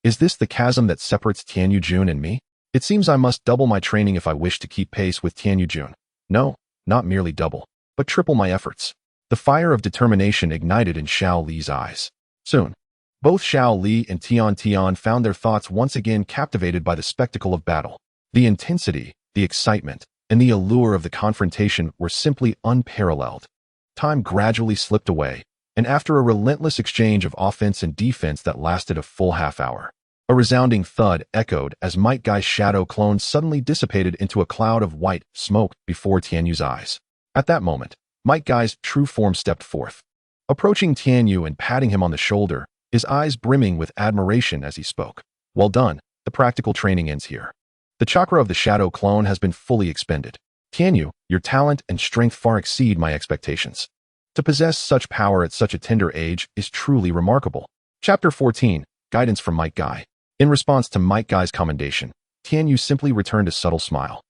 Is this the chasm that separates Tian Yu-jun and me? It seems I must double my training if I wish to keep pace with Tian Yu-jun. No, not merely double, but triple my efforts. The fire of determination ignited in Xiao Li's eyes. Soon, Both Xiao Li and Tian Tian found their thoughts once again captivated by the spectacle of battle. The intensity, the excitement, and the allure of the confrontation were simply unparalleled. Time gradually slipped away, and after a relentless exchange of offense and defense that lasted a full half-hour, a resounding thud echoed as Might Guy's shadow clone suddenly dissipated into a cloud of white smoke before Tianyu's eyes. At that moment, Might Guy's true form stepped forth. Approaching Tianyu and patting him on the shoulder, his eyes brimming with admiration as he spoke. "Well done, the practical training ends here. The chakra of the shadow clone has been fully expended. Tianyu, your talent and strength far exceed my expectations. To possess such power at such a tender age is truly remarkable." Chapter 14, Guidance from Might Guy. In response to Might Guy's commendation, Tianyu simply returned a subtle smile,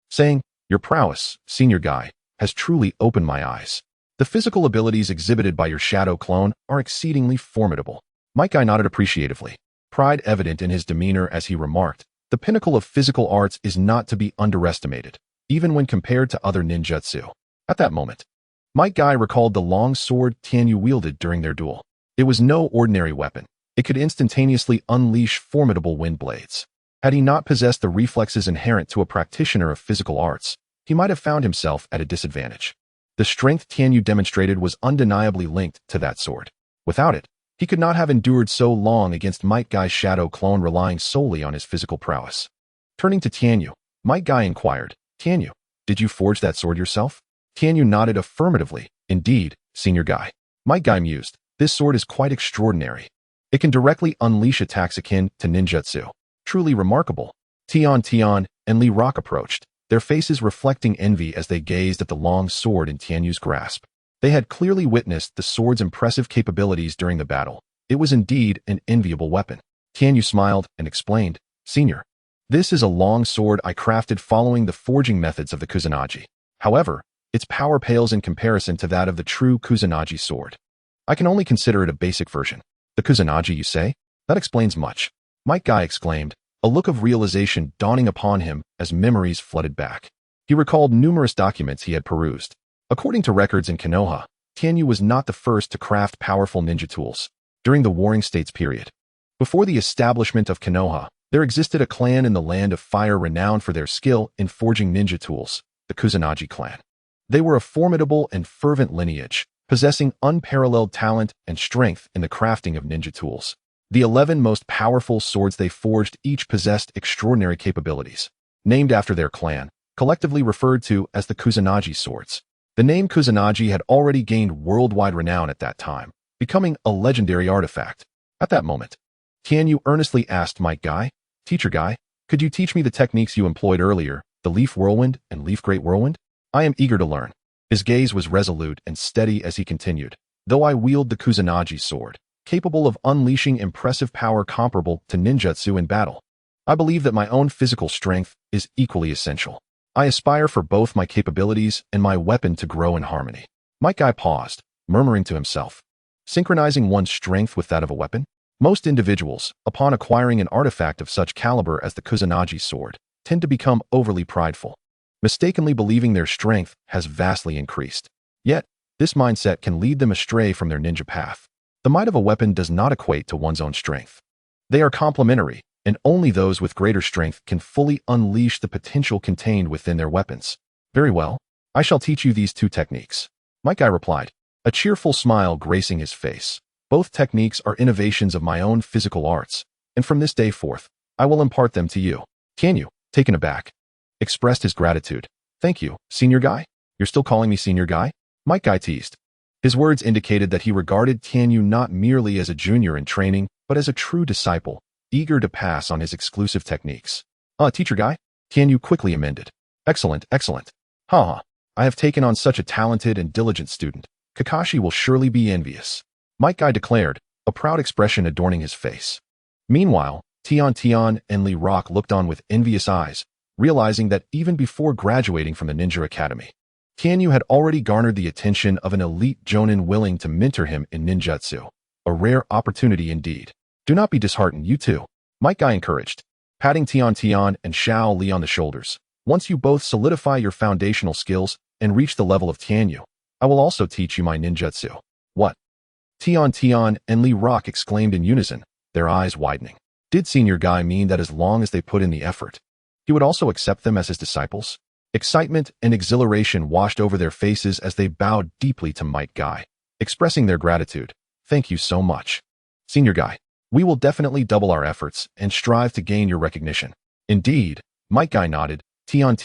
saying, "Your prowess, Senior Guy, has truly opened my eyes. The physical abilities exhibited by your shadow clone are exceedingly formidable." Might Guy nodded appreciatively, pride evident in his demeanor as he remarked, "The pinnacle of physical arts is not to be underestimated, even when compared to other ninjutsu." At that moment, Might Guy recalled the long sword Tianyu wielded during their duel. It was no ordinary weapon. It could instantaneously unleash formidable wind blades. Had he not possessed the reflexes inherent to a practitioner of physical arts, he might have found himself at a disadvantage. The strength Tianyu demonstrated was undeniably linked to that sword. Without it, he could not have endured so long against Might Guy's shadow clone relying solely on his physical prowess. Turning to Tianyu, Might Guy inquired, "Tianyu, did you forge that sword yourself?" Tianyu nodded affirmatively. "Indeed, Senior Guy." Might Guy mused, "This sword is quite extraordinary. It can directly unleash attacks akin to ninjutsu. Truly remarkable." Tian Tian and Li Rock approached, their faces reflecting envy as they gazed at the long sword in Tianyu's grasp. They had clearly witnessed the sword's impressive capabilities during the battle. It was indeed an enviable weapon. Tianyu smiled and explained, "Senior, this is a long sword I crafted following the forging methods of the Kusanagi. However, its power pales in comparison to that of the true Kusanagi sword. I can only consider it a basic version." "The Kusanagi, you say? That explains much," Might Guy exclaimed, a look of realization dawning upon him as memories flooded back. He recalled numerous documents he had perused. According to records in Konoha, Tianyu was not the first to craft powerful ninja tools. During the Warring States period, before the establishment of Konoha, there existed a clan in the Land of Fire renowned for their skill in forging ninja tools, the Kusanagi clan. They were a formidable and fervent lineage, possessing unparalleled talent and strength in the crafting of ninja tools. The 11 most powerful swords they forged each possessed extraordinary capabilities. Named after their clan, collectively referred to as the Kusanagi swords. The name Kusanagi had already gained worldwide renown at that time, becoming a legendary artifact. At that moment, Tianyu earnestly asked Might Guy, "Teacher Guy, could you teach me the techniques you employed earlier, the Leaf Whirlwind and Leaf Great Whirlwind? I am eager to learn." His gaze was resolute and steady as he continued, "Though I wield the Kusanagi sword, capable of unleashing impressive power comparable to ninjutsu in battle, I believe that my own physical strength is equally essential. I aspire for both my capabilities and my weapon to grow in harmony." Might Guy paused, murmuring to himself, "Synchronizing one's strength with that of a weapon?" Most individuals, upon acquiring an artifact of such caliber as the Kusanagi sword, tend to become overly prideful, mistakenly believing their strength has vastly increased. Yet, this mindset can lead them astray from their ninja path. The might of a weapon does not equate to one's own strength. They are complementary, and only those with greater strength can fully unleash the potential contained within their weapons. "Very well, I shall teach you these two techniques," Might Guy replied, a cheerful smile gracing his face. "Both techniques are innovations of my own physical arts, and from this day forth, I will impart them to you." Tianyu, taken aback, expressed his gratitude. "Thank you, Senior Guy? You're still calling me Senior Guy?" Might Guy teased. His words indicated that he regarded Tianyu not merely as a junior in training, but as a true disciple, eager to pass on his exclusive techniques. Teacher Guy?" Tianyu quickly amended. "Excellent, excellent. Ha! I have taken on such a talented and diligent student. Kakashi will surely be envious," Might Guy declared, a proud expression adorning his face. Meanwhile, Tian Tian and Li Rock looked on with envious eyes, realizing that even before graduating from the Ninja Academy, Tianyu had already garnered the attention of an elite jonin willing to mentor him in ninjutsu. A rare opportunity indeed. "Do not be disheartened, you too," Might Guy encouraged, patting Tian Tian and Xiao Li on the shoulders. "Once you both solidify your foundational skills and reach the level of Tianyu, I will also teach you my ninjutsu." "What?" Tian and Lee Rock exclaimed in unison, their eyes widening. Did Senior Guy mean that as long as they put in the effort, he would also accept them as his disciples? Excitement and exhilaration washed over their faces as they bowed deeply to Might Guy, expressing their gratitude. Thank you so much. Senior Guy, we will definitely double our efforts and strive to gain your recognition. Indeed, Might Guy nodded. Tian,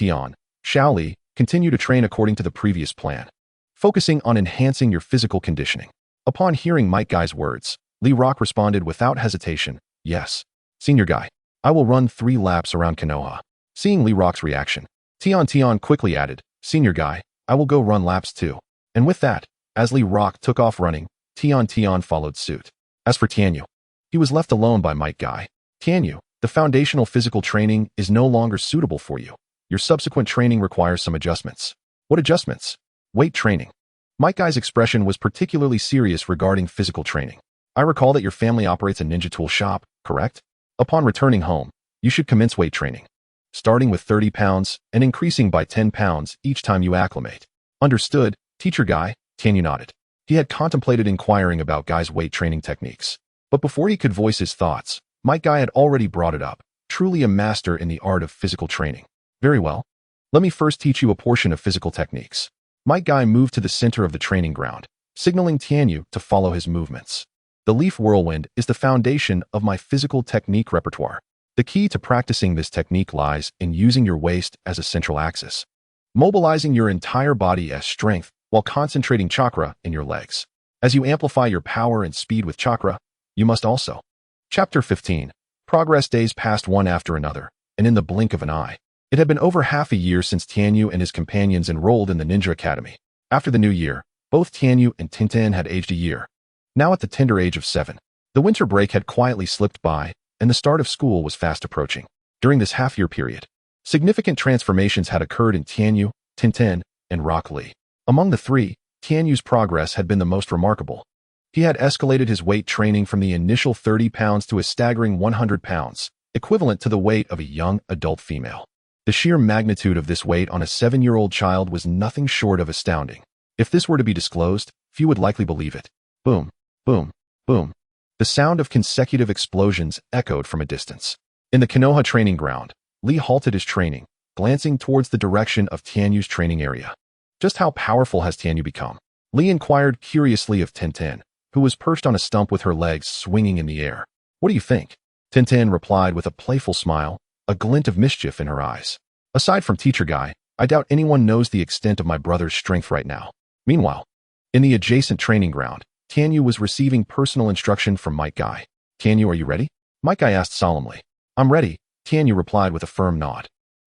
shall Li, continue to train according to the previous plan, focusing on enhancing your physical conditioning. Upon hearing Might Guy's words, Lee Rock responded without hesitation, yes. Senior Guy, I will run 3 laps around Konoha. Seeing Lee Rock's reaction, Tian quickly added, Senior Guy, I will go run laps too. And with that, as Lee Rock took off running, Tian followed suit. As for Tianyu, he was left alone by Might Guy. Tianyu, the foundational physical training is no longer suitable for you. Your subsequent training requires some adjustments. What adjustments? Weight training. Might Guy's expression was particularly serious regarding physical training. I recall that your family operates a ninja tool shop, correct? Upon returning home, you should commence weight training, starting with 30 pounds and increasing by 10 pounds each time you acclimate. Understood, Teacher Guy, Tianyu nodded. He had contemplated inquiring about Guy's weight training techniques, but before he could voice his thoughts, Might Guy had already brought it up, truly a master in the art of physical training. Very well. Let me first teach you a portion of physical techniques. Might Guy moved to the center of the training ground, signaling Tianyu to follow his movements. The leaf whirlwind is the foundation of my physical technique repertoire. The key to practicing this technique lies in using your waist as a central axis, mobilizing your entire body as strength while concentrating chakra in your legs. As you amplify your power and speed with chakra, you must also. Chapter 15. Progress days passed one after another, and in the blink of an eye, it had been over half a year since Tianyu and his companions enrolled in the Ninja Academy. After the new year, both Tianyu and Tintin had aged a year. Now at the tender age of 7, the winter break had quietly slipped by, and the start of school was fast approaching. During this half-year period, significant transformations had occurred in Tianyu, Tintin, and Rock Lee. Among the 3, Tianyu's progress had been the most remarkable. He had escalated his weight training from the initial 30 pounds to a staggering 100 pounds, equivalent to the weight of a young adult female. The sheer magnitude of this weight on a 7-year-old child was nothing short of astounding. If this were to be disclosed, few would likely believe it. Boom, boom, boom. The sound of consecutive explosions echoed from a distance. In the Konoha training ground, Lee halted his training, glancing towards the direction of Tianyu's training area. Just how powerful has Tianyu become? Lee inquired curiously of Tintin, who was perched on a stump with her legs swinging in the air. What do you think? Tintin replied with a playful smile, a glint of mischief in her eyes. Aside from Teacher Guy, I doubt anyone knows the extent of my brother's strength right now. Meanwhile, in the adjacent training ground, Tianyu was receiving personal instruction from Might Guy. Tianyu, are you ready? Might Guy asked solemnly. I'm ready, Tianyu replied with a firm nod.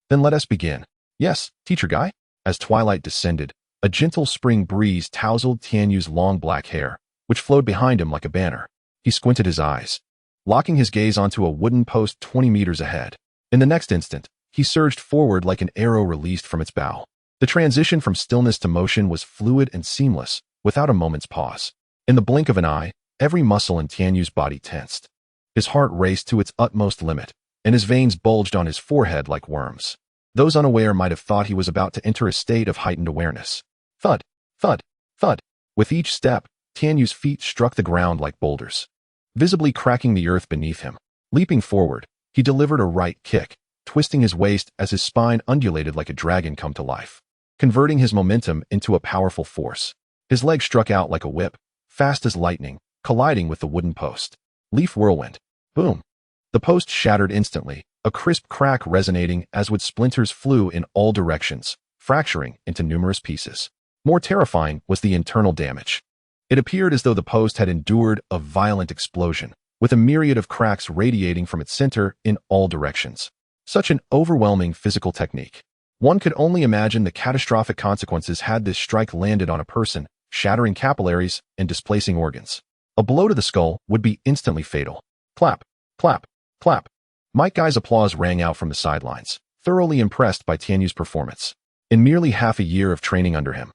Then let us begin. Yes, Teacher Guy. As twilight descended, a gentle spring breeze tousled Tianyu's long black hair, which flowed behind him like a banner. He squinted his eyes, locking his gaze onto a wooden post 20 meters ahead. In the next instant, he surged forward like an arrow released from its bow. The transition from stillness to motion was fluid and seamless, without a moment's pause. In the blink of an eye, every muscle in Tianyu's body tensed. His heart raced to its utmost limit, and his veins bulged on his forehead like worms. Those unaware might have thought he was about to enter a state of heightened awareness. Thud, thud, thud. With each step, Tianyu's feet struck the ground like boulders, visibly cracking the earth beneath him. Leaping forward, he delivered a right kick, twisting his waist as his spine undulated like a dragon come to life, converting his momentum into a powerful force. His leg struck out like a whip, fast as lightning, colliding with the wooden post. Leaf whirlwind. Boom. The post shattered instantly, a crisp crack resonating as wood splinters flew in all directions, fracturing into numerous pieces. More terrifying was the internal damage. It appeared as though the post had endured a violent explosion, with a myriad of cracks radiating from its center in all directions. Such an overwhelming physical technique. One could only imagine the catastrophic consequences had this strike landed on a person, shattering capillaries and displacing organs. A blow to the skull would be instantly fatal. Clap, clap, clap. Might Guy's applause rang out from the sidelines, thoroughly impressed by Tianyu's performance. In merely half a year of training under him,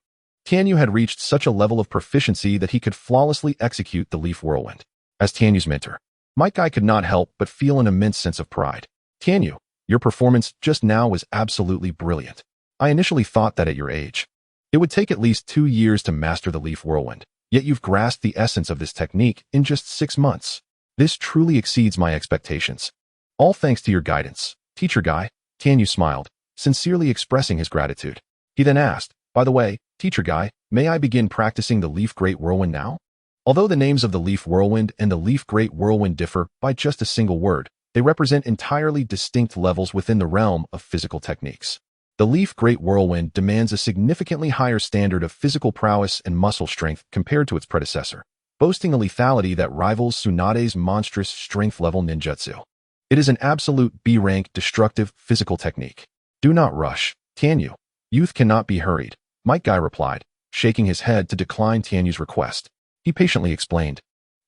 Tianyu had reached such a level of proficiency that he could flawlessly execute the leaf whirlwind. As Tianyu's mentor, Might Guy could not help but feel an immense sense of pride. Tianyu, your performance just now was absolutely brilliant. I initially thought that at your age, it would take at least 2 years to master the leaf whirlwind. Yet you've grasped the essence of this technique in just 6 months. This truly exceeds my expectations. All thanks to your guidance, Teacher Guy. Tianyu smiled, sincerely expressing his gratitude. He then asked, by the way, Teacher Guy, may I begin practicing the Leaf Great Whirlwind now? Although the names of the Leaf Whirlwind and the Leaf Great Whirlwind differ by just a single word, they represent entirely distinct levels within the realm of physical techniques. The Leaf Great Whirlwind demands a significantly higher standard of physical prowess and muscle strength compared to its predecessor, boasting a lethality that rivals Tsunade's monstrous strength-level ninjutsu. It is an absolute B-rank destructive physical technique. Do not rush, Tianyu. Youth cannot be hurried, Might Guy replied, shaking his head to decline Tianyu's request. He patiently explained.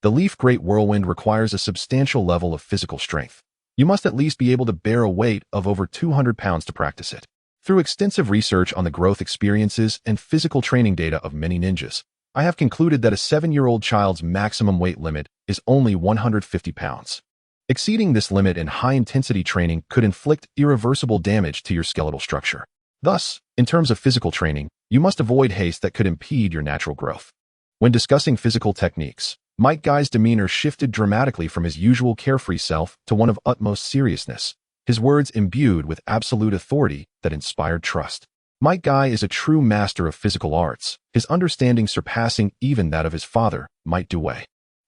The Leaf Great Whirlwind requires a substantial level of physical strength. You must at least be able to bear a weight of over 200 pounds to practice it. Through extensive research on the growth experiences and physical training data of many ninjas, I have concluded that a 7-year-old child's maximum weight limit is only 150 pounds. Exceeding this limit in high-intensity training could inflict irreversible damage to your skeletal structure. Thus, in terms of physical training, you must avoid haste that could impede your natural growth. When discussing physical techniques, Might Guy's demeanor shifted dramatically from his usual carefree self to one of utmost seriousness, his words imbued with absolute authority that inspired trust. Might Guy is a true master of physical arts, his understanding surpassing even that of his father, Might Due.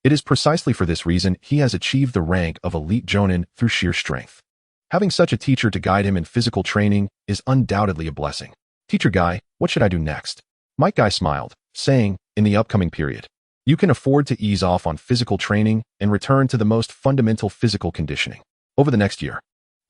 It is precisely for this reason he has achieved the rank of elite jonin through sheer strength. Having such a teacher to guide him in physical training is undoubtedly a blessing. Teacher Guy, what should I do next? Might Guy smiled, saying, in the upcoming period, you can afford to ease off on physical training and return to the most fundamental physical conditioning. Over the next year,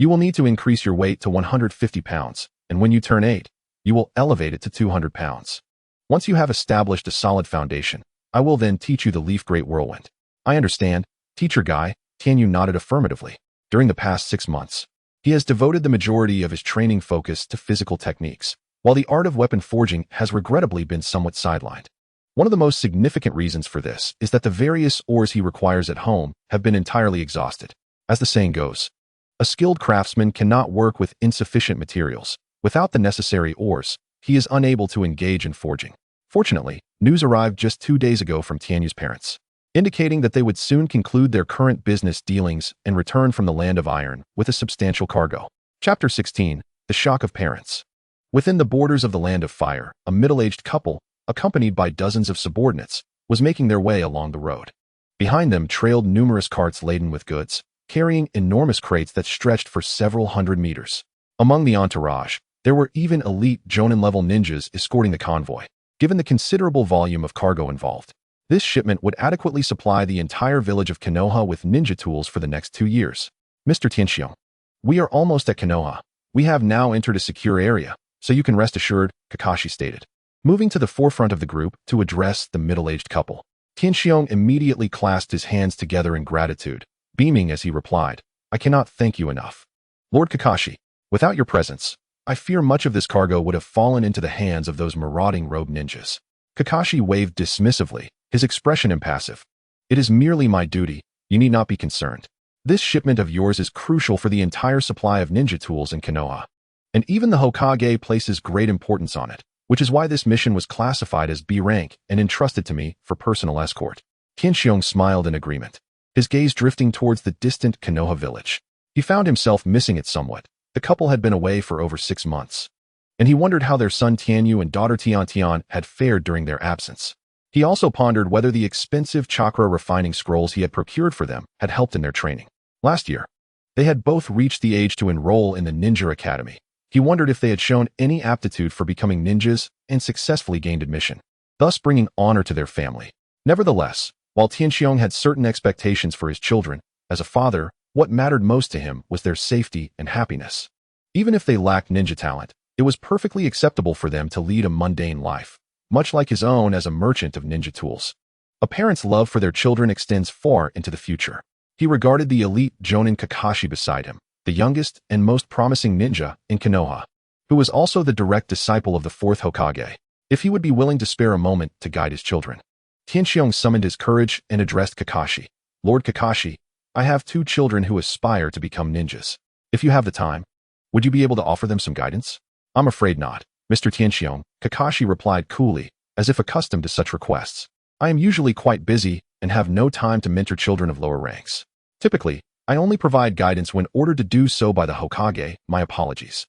you will need to increase your weight to 150 pounds, and when you turn 8, you will elevate it to 200 pounds. Once you have established a solid foundation, I will then teach you the Leaf Great Whirlwind. I understand, Teacher Guy. Tianyu nodded affirmatively. During the past 6 months, he has devoted the majority of his training focus to physical techniques, while the art of weapon forging has regrettably been somewhat sidelined. One of the most significant reasons for this is that the various ores he requires at home have been entirely exhausted. As the saying goes, a skilled craftsman cannot work with insufficient materials. Without the necessary ores, he is unable to engage in forging. Fortunately, news arrived just 2 days ago from Tianyu's parents, indicating that they would soon conclude their current business dealings and return from the Land of Iron with a substantial cargo. Chapter 16, The Shock of Parents. Within the borders of the Land of Fire, a middle-aged couple, accompanied by dozens of subordinates, was making their way along the road. Behind them trailed numerous carts laden with goods, carrying enormous crates that stretched for several hundred meters. Among the entourage, there were even elite Jonin-level ninjas escorting the convoy. Given the considerable volume of cargo involved, this shipment would adequately supply the entire village of Konoha with ninja tools for the next 2 years. Mr. Tianxiong, we are almost at Konoha. We have now entered a secure area, so you can rest assured, Kakashi stated. Moving to the forefront of the group to address the middle-aged couple, Tianxiong immediately clasped his hands together in gratitude, beaming as he replied, I cannot thank you enough. Lord Kakashi, without your presence, I fear much of this cargo would have fallen into the hands of those marauding rogue ninjas. Kakashi waved dismissively, his expression impassive. It is merely my duty, you need not be concerned. This shipment of yours is crucial for the entire supply of ninja tools in Konoha, and even the Hokage places great importance on it, which is why this mission was classified as B rank and entrusted to me for personal escort. Tianxiong smiled in agreement, his gaze drifting towards the distant Konoha village. He found himself missing it somewhat. The couple had been away for over 6 months, and he wondered how their son Tianyu and daughter Tian had fared during their absence. He also pondered whether the expensive chakra refining scrolls he had procured for them had helped in their training. Last year, they had both reached the age to enroll in the Ninja Academy. He wondered if they had shown any aptitude for becoming ninjas and successfully gained admission, thus bringing honor to their family. Nevertheless, while Tianxiong had certain expectations for his children, as a father, what mattered most to him was their safety and happiness. Even if they lacked ninja talent, it was perfectly acceptable for them to lead a mundane life, much like his own as a merchant of ninja tools. A parent's love for their children extends far into the future. He regarded the elite Jonin Kakashi beside him, the youngest and most promising ninja in Konoha, who was also the direct disciple of the 4th Hokage, if he would be willing to spare a moment to guide his children. Tianxiong summoned his courage and addressed Kakashi. Lord Kakashi, I have 2 children who aspire to become ninjas. If you have the time, would you be able to offer them some guidance? I'm afraid not, Mr. Tianxiong, Kakashi replied coolly, as if accustomed to such requests. I am usually quite busy and have no time to mentor children of lower ranks. Typically, I only provide guidance when ordered to do so by the Hokage. My apologies.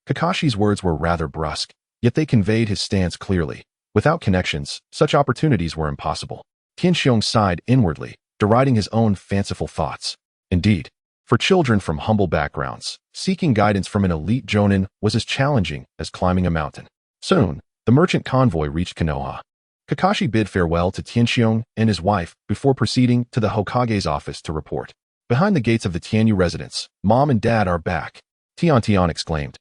Kakashi's words were rather brusque, yet they conveyed his stance clearly. Without connections, such opportunities were impossible. Tianxiong sighed inwardly, deriding his own fanciful thoughts. Indeed, for children from humble backgrounds, seeking guidance from an elite jonin was as challenging as climbing a mountain. Soon, the merchant convoy reached Konoha. Kakashi bid farewell to Tianxiong and his wife before proceeding to the Hokage's office to report. Behind the gates of the Tianyu residence, Mom and Dad are back, Tian exclaimed.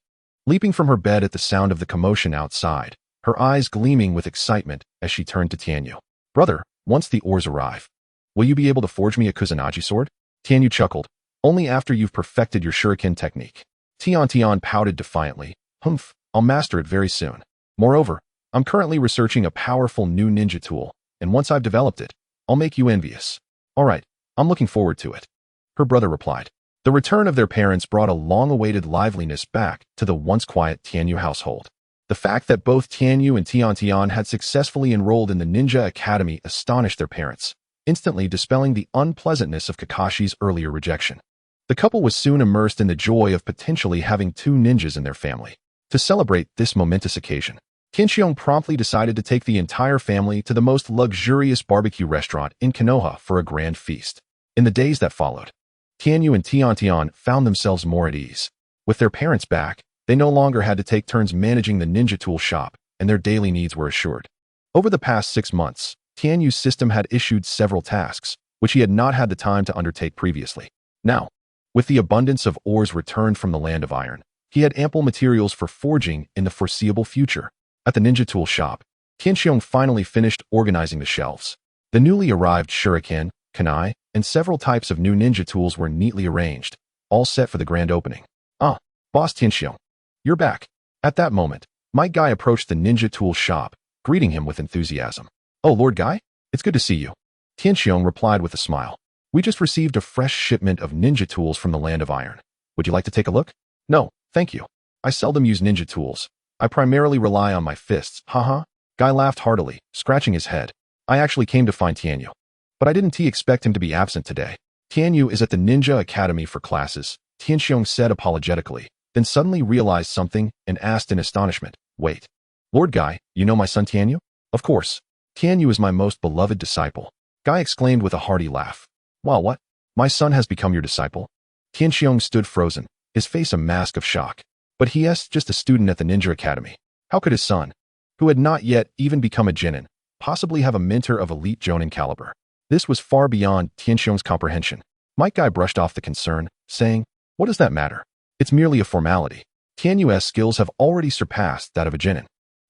Leaping from her bed at the sound of the commotion outside, her eyes gleaming with excitement as she turned to Tianyu. Brother, once the ores arrive, will you be able to forge me a Kusanagi sword? Tianyu chuckled. Only after you've perfected your shuriken technique. Tian pouted defiantly. Humph, I'll master it very soon. Moreover, I'm currently researching a powerful new ninja tool, and once I've developed it, I'll make you envious. All right, I'm looking forward to it. Her brother replied. The return of their parents brought a long-awaited liveliness back to the once quiet Tianyu household. The fact that both Tianyu and Tian had successfully enrolled in the Ninja Academy astonished their parents, instantly dispelling the unpleasantness of Kakashi's earlier rejection. The couple was soon immersed in the joy of potentially having two ninjas in their family. To celebrate this momentous occasion, Tianxiong promptly decided to take the entire family to the most luxurious barbecue restaurant in Konoha for a grand feast. In the days that followed, Tianyu and Tian found themselves more at ease. With their parents back, they no longer had to take turns managing the ninja tool shop, and their daily needs were assured. Over the past 6 months, Tianyu's system had issued several tasks, which he had not had the time to undertake previously. Now, with the abundance of ores returned from the land of iron, he had ample materials for forging in the foreseeable future. At the ninja tool shop, Tianxiong finally finished organizing the shelves. The newly arrived shuriken, kunai, and several types of new ninja tools were neatly arranged, all set for the grand opening. Ah, Boss Tianxiong, you're back. At that moment, Might Guy approached the ninja tool shop, greeting him with enthusiasm. Oh, Lord Guy, it's good to see you. Tianxiong replied with a smile. We just received a fresh shipment of ninja tools from the land of iron. Would you like to take a look? No, thank you. I seldom use ninja tools. I primarily rely on my fists. Haha. Guy laughed heartily, scratching his head. I actually came to find Tianyu. But I didn't expect him to be absent today. Tianyu is at the Ninja Academy for classes, Tianxiong said apologetically, then suddenly realized something and asked in astonishment. Wait. Lord Guy, you know my son Tianyu? Of course. Tianyu is my most beloved disciple. Guy exclaimed with a hearty laugh. Wow, what? My son has become your disciple? Tianxiong stood frozen, his face a mask of shock. But he is just a student at the Ninja Academy. How could his son, who had not yet even become a genin, possibly have a mentor of elite jonin caliber? This was far beyond Tianxiong's comprehension. Might Guy brushed off the concern, saying, What does that matter? It's merely a formality. Tianyu's skills have already surpassed that of a genin.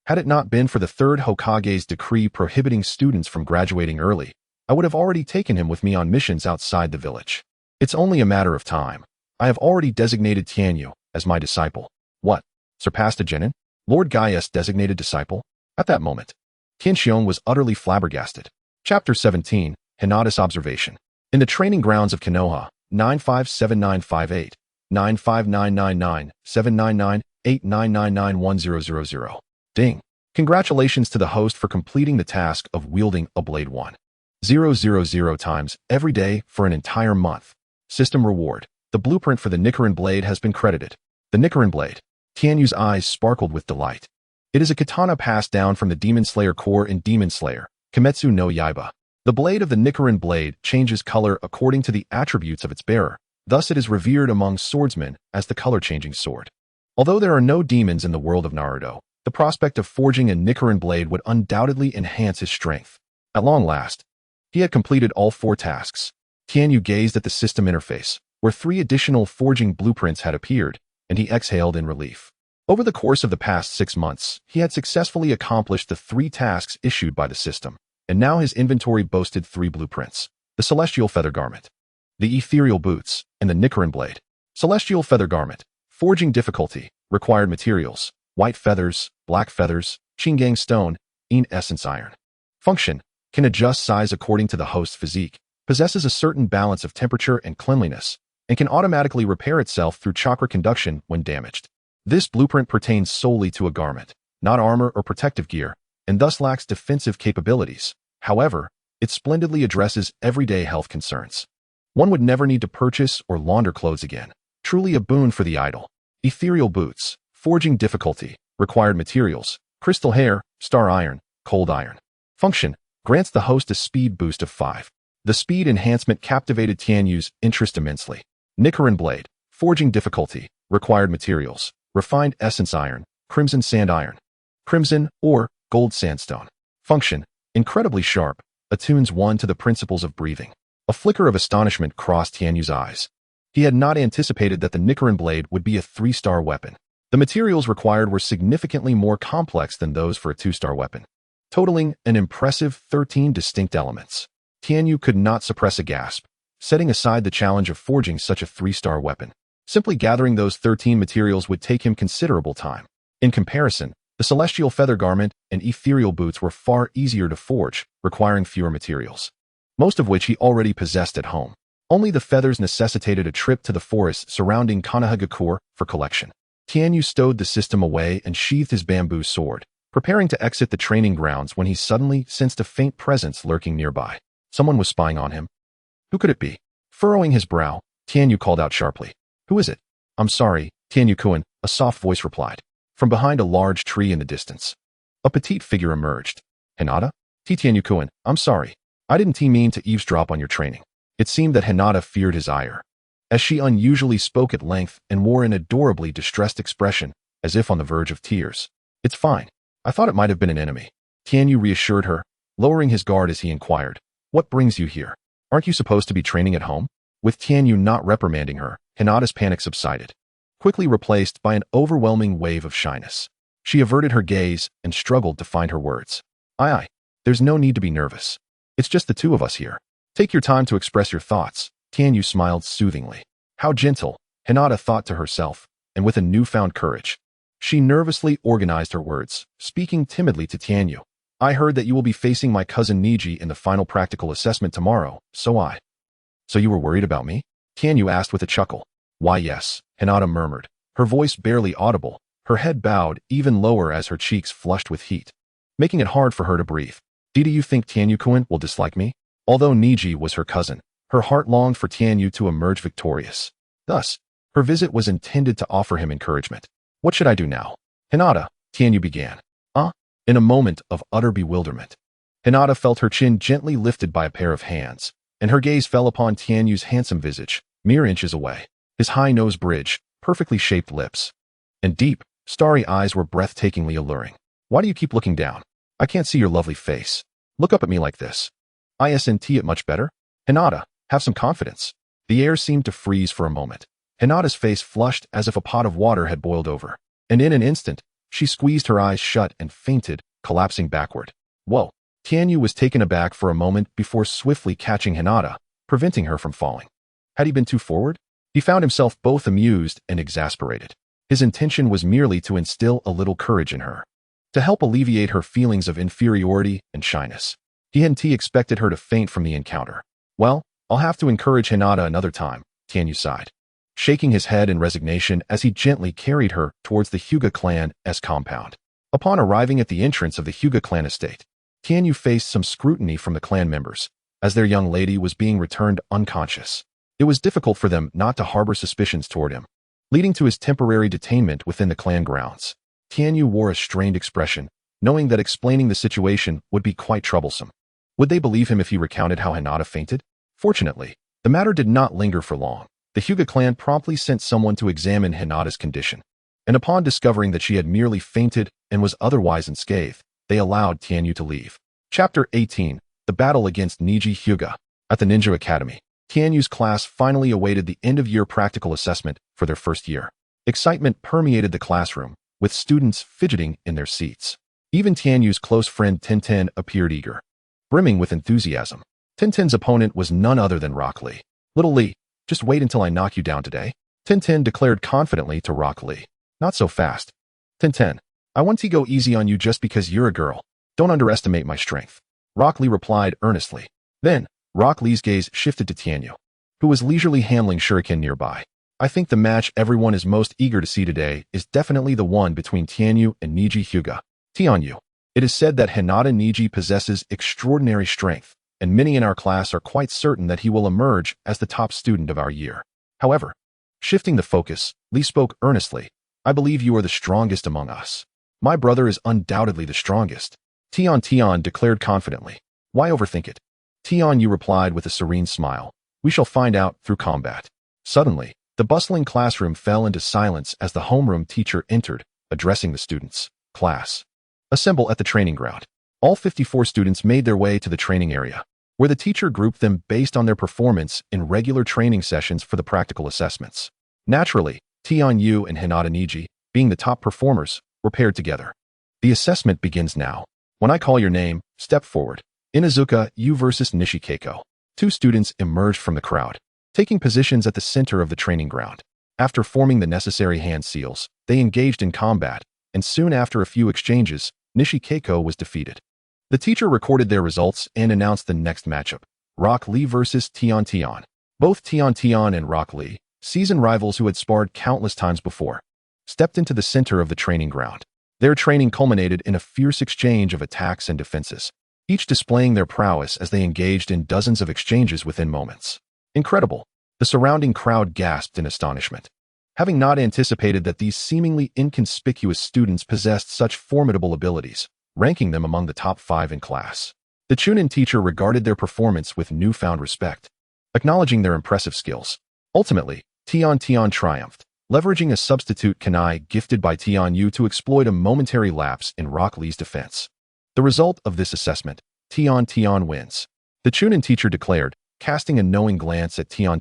Had it not been for the third Hokage's decree prohibiting students from graduating early, I would have already taken him with me on missions outside the village. It's only a matter of time. I have already designated Tianyu as my disciple. What? Surpassed a genin? Lord Gaius designated disciple? At that moment, Tianxiong was utterly flabbergasted. Chapter 17, Hinata's Observation. In the training grounds of Konoha, 9579588, 95999, 799, 89991000. Ding. Congratulations to the host for completing the task of wielding a blade 1,000 times every day for an entire month. System reward. The blueprint for the Nichiren blade has been credited. The Nichiren blade. Tianyu's eyes sparkled with delight. It is a katana passed down from the Demon Slayer Corps in Demon Slayer, Kimetsu no Yaiba. The blade of the Nichiren blade changes color according to the attributes of its bearer. Thus it is revered among swordsmen as the color-changing sword. Although there are no demons in the world of Naruto, the prospect of forging a Nichiren blade would undoubtedly enhance his strength. At long last, he had completed all 4 tasks. Tianyu gazed at the system interface, where 3 additional forging blueprints had appeared, and he exhaled in relief. Over the course of the past 6 months, he had successfully accomplished the 3 tasks issued by the system, and now his inventory boasted 3 blueprints: the Celestial Feather Garment, the Ethereal Boots, and the Nichiren Blade. Celestial Feather Garment. Forging difficulty. Required materials: white feathers, black feathers, Chingang stone, essence iron. Function. Can adjust size according to the host's physique, possesses a certain balance of temperature and cleanliness, and can automatically repair itself through chakra conduction when damaged. This blueprint pertains solely to a garment, not armor or protective gear, and thus lacks defensive capabilities. However, it splendidly addresses everyday health concerns. One would never need to purchase or launder clothes again. Truly a boon for the idle. Ethereal boots, forging difficulty, required materials, crystal hair, star iron, cold iron. Function, grants the host a speed boost of 5. The speed enhancement captivated Tianyu's interest immensely. Nichiren Blade, forging difficulty, required materials, refined essence iron, crimson sand iron. Crimson or gold sandstone. Function, incredibly sharp, attunes one to the principles of breathing. A flicker of astonishment crossed Tianyu's eyes. He had not anticipated that the Nichiren Blade would be a 3-star weapon. The materials required were significantly more complex than those for a 2-star weapon, totaling an impressive 13 distinct elements. Tianyu could not suppress a gasp, setting aside the challenge of forging such a 3-star weapon. Simply gathering those 13 materials would take him considerable time. In comparison, the celestial feather garment and ethereal boots were far easier to forge, requiring fewer materials, most of which he already possessed at home. Only the feathers necessitated a trip to the forest surrounding Konoha for collection. Tianyu stowed the system away and sheathed his bamboo sword, preparing to exit the training grounds when he suddenly sensed a faint presence lurking nearby. Someone was spying on him. Who could it be? Furrowing his brow, Tianyu called out sharply. Who is it? I'm sorry, Tianyu-kun, a soft voice replied. From behind a large tree in the distance, a petite figure emerged. Hinata? Tianyu-kun, I'm sorry. I didn't mean to eavesdrop on your training. It seemed that Hinata feared his ire, as she unusually spoke at length and wore an adorably distressed expression, as if on the verge of tears. It's fine. I thought it might have been an enemy. Tianyu reassured her, lowering his guard as he inquired, What brings you here? Aren't you supposed to be training at home? With Tianyu not reprimanding her, Hinata's panic subsided, quickly replaced by an overwhelming wave of shyness. She averted her gaze and struggled to find her words. Aye, there's no need to be nervous. It's just the two of us here. Take your time to express your thoughts, Tianyu smiled soothingly. How gentle, Hinata thought to herself, and with a newfound courage, she nervously organized her words, speaking timidly to Tianyu. I heard that you will be facing my cousin Niji in the final practical assessment tomorrow, So you were worried about me? Tianyu asked with a chuckle. Why yes, Hinata murmured, her voice barely audible, her head bowed even lower as her cheeks flushed with heat, making it hard for her to breathe. Do you think Tianyu-kun will dislike me? Although Niji was her cousin, her heart longed for Tianyu to emerge victorious. Thus, her visit was intended to offer him encouragement. What should I do now? Hinata, Tianyu began. In a moment of utter bewilderment, Hinata felt her chin gently lifted by a pair of hands, and her gaze fell upon Tianyu's handsome visage, mere inches away. His high nose bridge, perfectly shaped lips, and deep, starry eyes were breathtakingly alluring. Why do you keep looking down? I can't see your lovely face. Look up at me like this. Isn't it much better? Hinata, have some confidence. The air seemed to freeze for a moment. Hinata's face flushed as if a pot of water had boiled over, and in an instant, she squeezed her eyes shut and fainted, collapsing backward. Whoa! Tianyu was taken aback for a moment before swiftly catching Hinata, preventing her from falling. Had he been too forward? He found himself both amused and exasperated. His intention was merely to instill a little courage in her, to help alleviate her feelings of inferiority and shyness. He hadn't expected her to faint from the encounter. Well, I'll have to encourage Hinata another time, Tianyu sighed, shaking his head in resignation as he gently carried her towards the Hyuga clan's compound. Upon arriving at the entrance of the Hyuga clan estate, Tianyu faced some scrutiny from the clan members, as their young lady was being returned unconscious. It was difficult for them not to harbor suspicions toward him, leading to his temporary detainment within the clan grounds. Tianyu wore a strained expression, knowing that explaining the situation would be quite troublesome. Would they believe him if he recounted how Hinata fainted? Fortunately, the matter did not linger for long. The Hyuga clan promptly sent someone to examine Hinata's condition, and upon discovering that she had merely fainted and was otherwise unscathed, they allowed Tianyu to leave. Chapter 18, The Battle Against Niji Hyuga. At the Ninja Academy, Tianyu's class finally awaited the end-of-year practical assessment for their first year. Excitement permeated the classroom, with students fidgeting in their seats. Even Tianyu's close friend Tintin appeared eager, brimming with enthusiasm. Tintin's opponent was none other than Rock Lee. Little Lee, just wait until I knock you down today, Tintin declared confidently to Rock Lee. Not so fast. Tintin, I want to go easy on you just because you're a girl. Don't underestimate my strength, Rock Lee replied earnestly. Then, Rock Lee's gaze shifted to Tianyu, who was leisurely handling shuriken nearby. I think the match everyone is most eager to see today is definitely the one between Tianyu and Niji Hyuga. Tianyu, It is said that Hinata Niji possesses extraordinary strength, and many in our class are quite certain that he will emerge as the top student of our year. However, shifting the focus, Lee spoke earnestly. I believe you are the strongest among us. My brother is undoubtedly the strongest. Tian declared confidently. Why overthink it? Tian Yu replied with a serene smile. We shall find out through combat. Suddenly, the bustling classroom fell into silence as the homeroom teacher entered, addressing the students. Class. Assemble at the training ground. All 54 students made their way to the training area, where the teacher grouped them based on their performance in regular training sessions for the practical assessments. Naturally, Tian Yu and Hinata Niji, being the top performers, were paired together. The assessment begins now. When I call your name, step forward. Inazuka, you versus Nishikeiko. 2 students emerged from the crowd, taking positions at the center of the training ground. After forming the necessary hand seals, they engaged in combat, and soon after a few exchanges, Nishikeiko was defeated. The teacher recorded their results and announced the next matchup, Rock Lee versus Tian. Both Tian and Rock Lee, seasoned rivals who had sparred countless times before, stepped into the center of the training ground. Their training culminated in a fierce exchange of attacks and defenses, each displaying their prowess as they engaged in dozens of exchanges within moments. Incredible! The surrounding crowd gasped in astonishment, having not anticipated that these seemingly inconspicuous students possessed such formidable abilities, ranking them among the top 5 in class. The Chunin teacher regarded their performance with newfound respect, acknowledging their impressive skills. Ultimately, Tian triumphed, leveraging a substitute kunai gifted by Tian Yu to exploit a momentary lapse in Rock Lee's defense. The result of this assessment, Tian wins. The Chunin teacher declared, casting a knowing glance at Tian.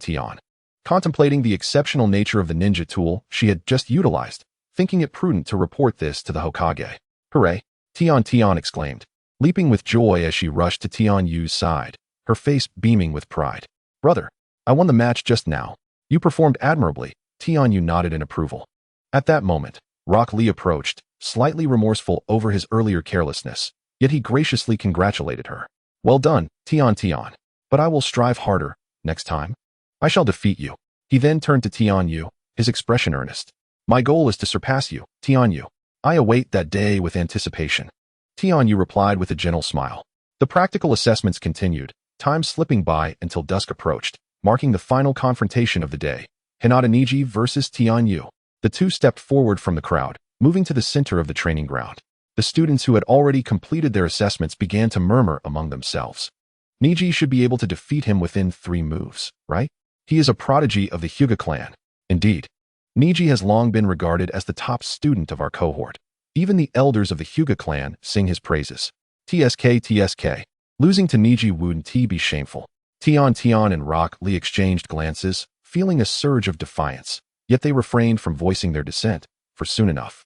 Contemplating the exceptional nature of the ninja tool she had just utilized, thinking it prudent to report this to the Hokage. Hooray! Tian exclaimed, leaping with joy as she rushed to Tian Yu's side, her face beaming with pride. Brother, I won the match just now. You performed admirably. Tian Yu nodded in approval. At that moment, Rock Lee approached, slightly remorseful over his earlier carelessness, yet he graciously congratulated her. Well done, Tian. But I will strive harder, next time. I shall defeat you. He then turned to Tian Yu, his expression earnest. My goal is to surpass you, Tian Yu. I await that day with anticipation. Tian Yu replied with a gentle smile. The practical assessments continued, time slipping by until dusk approached, marking the final confrontation of the day. Hinata Niji versus Tian Yu. The two stepped forward from the crowd, moving to the center of the training ground. The students who had already completed their assessments began to murmur among themselves. Niji should be able to defeat him within 3 moves, right? He is a prodigy of the Hyuga clan. Indeed, Niji has long been regarded as the top student of our cohort. Even the elders of the Hyuga clan sing his praises. TSK. Losing to Niji wouldn't be shameful. Tian and Rock Lee exchanged glances, feeling a surge of defiance, yet they refrained from voicing their dissent, for soon enough,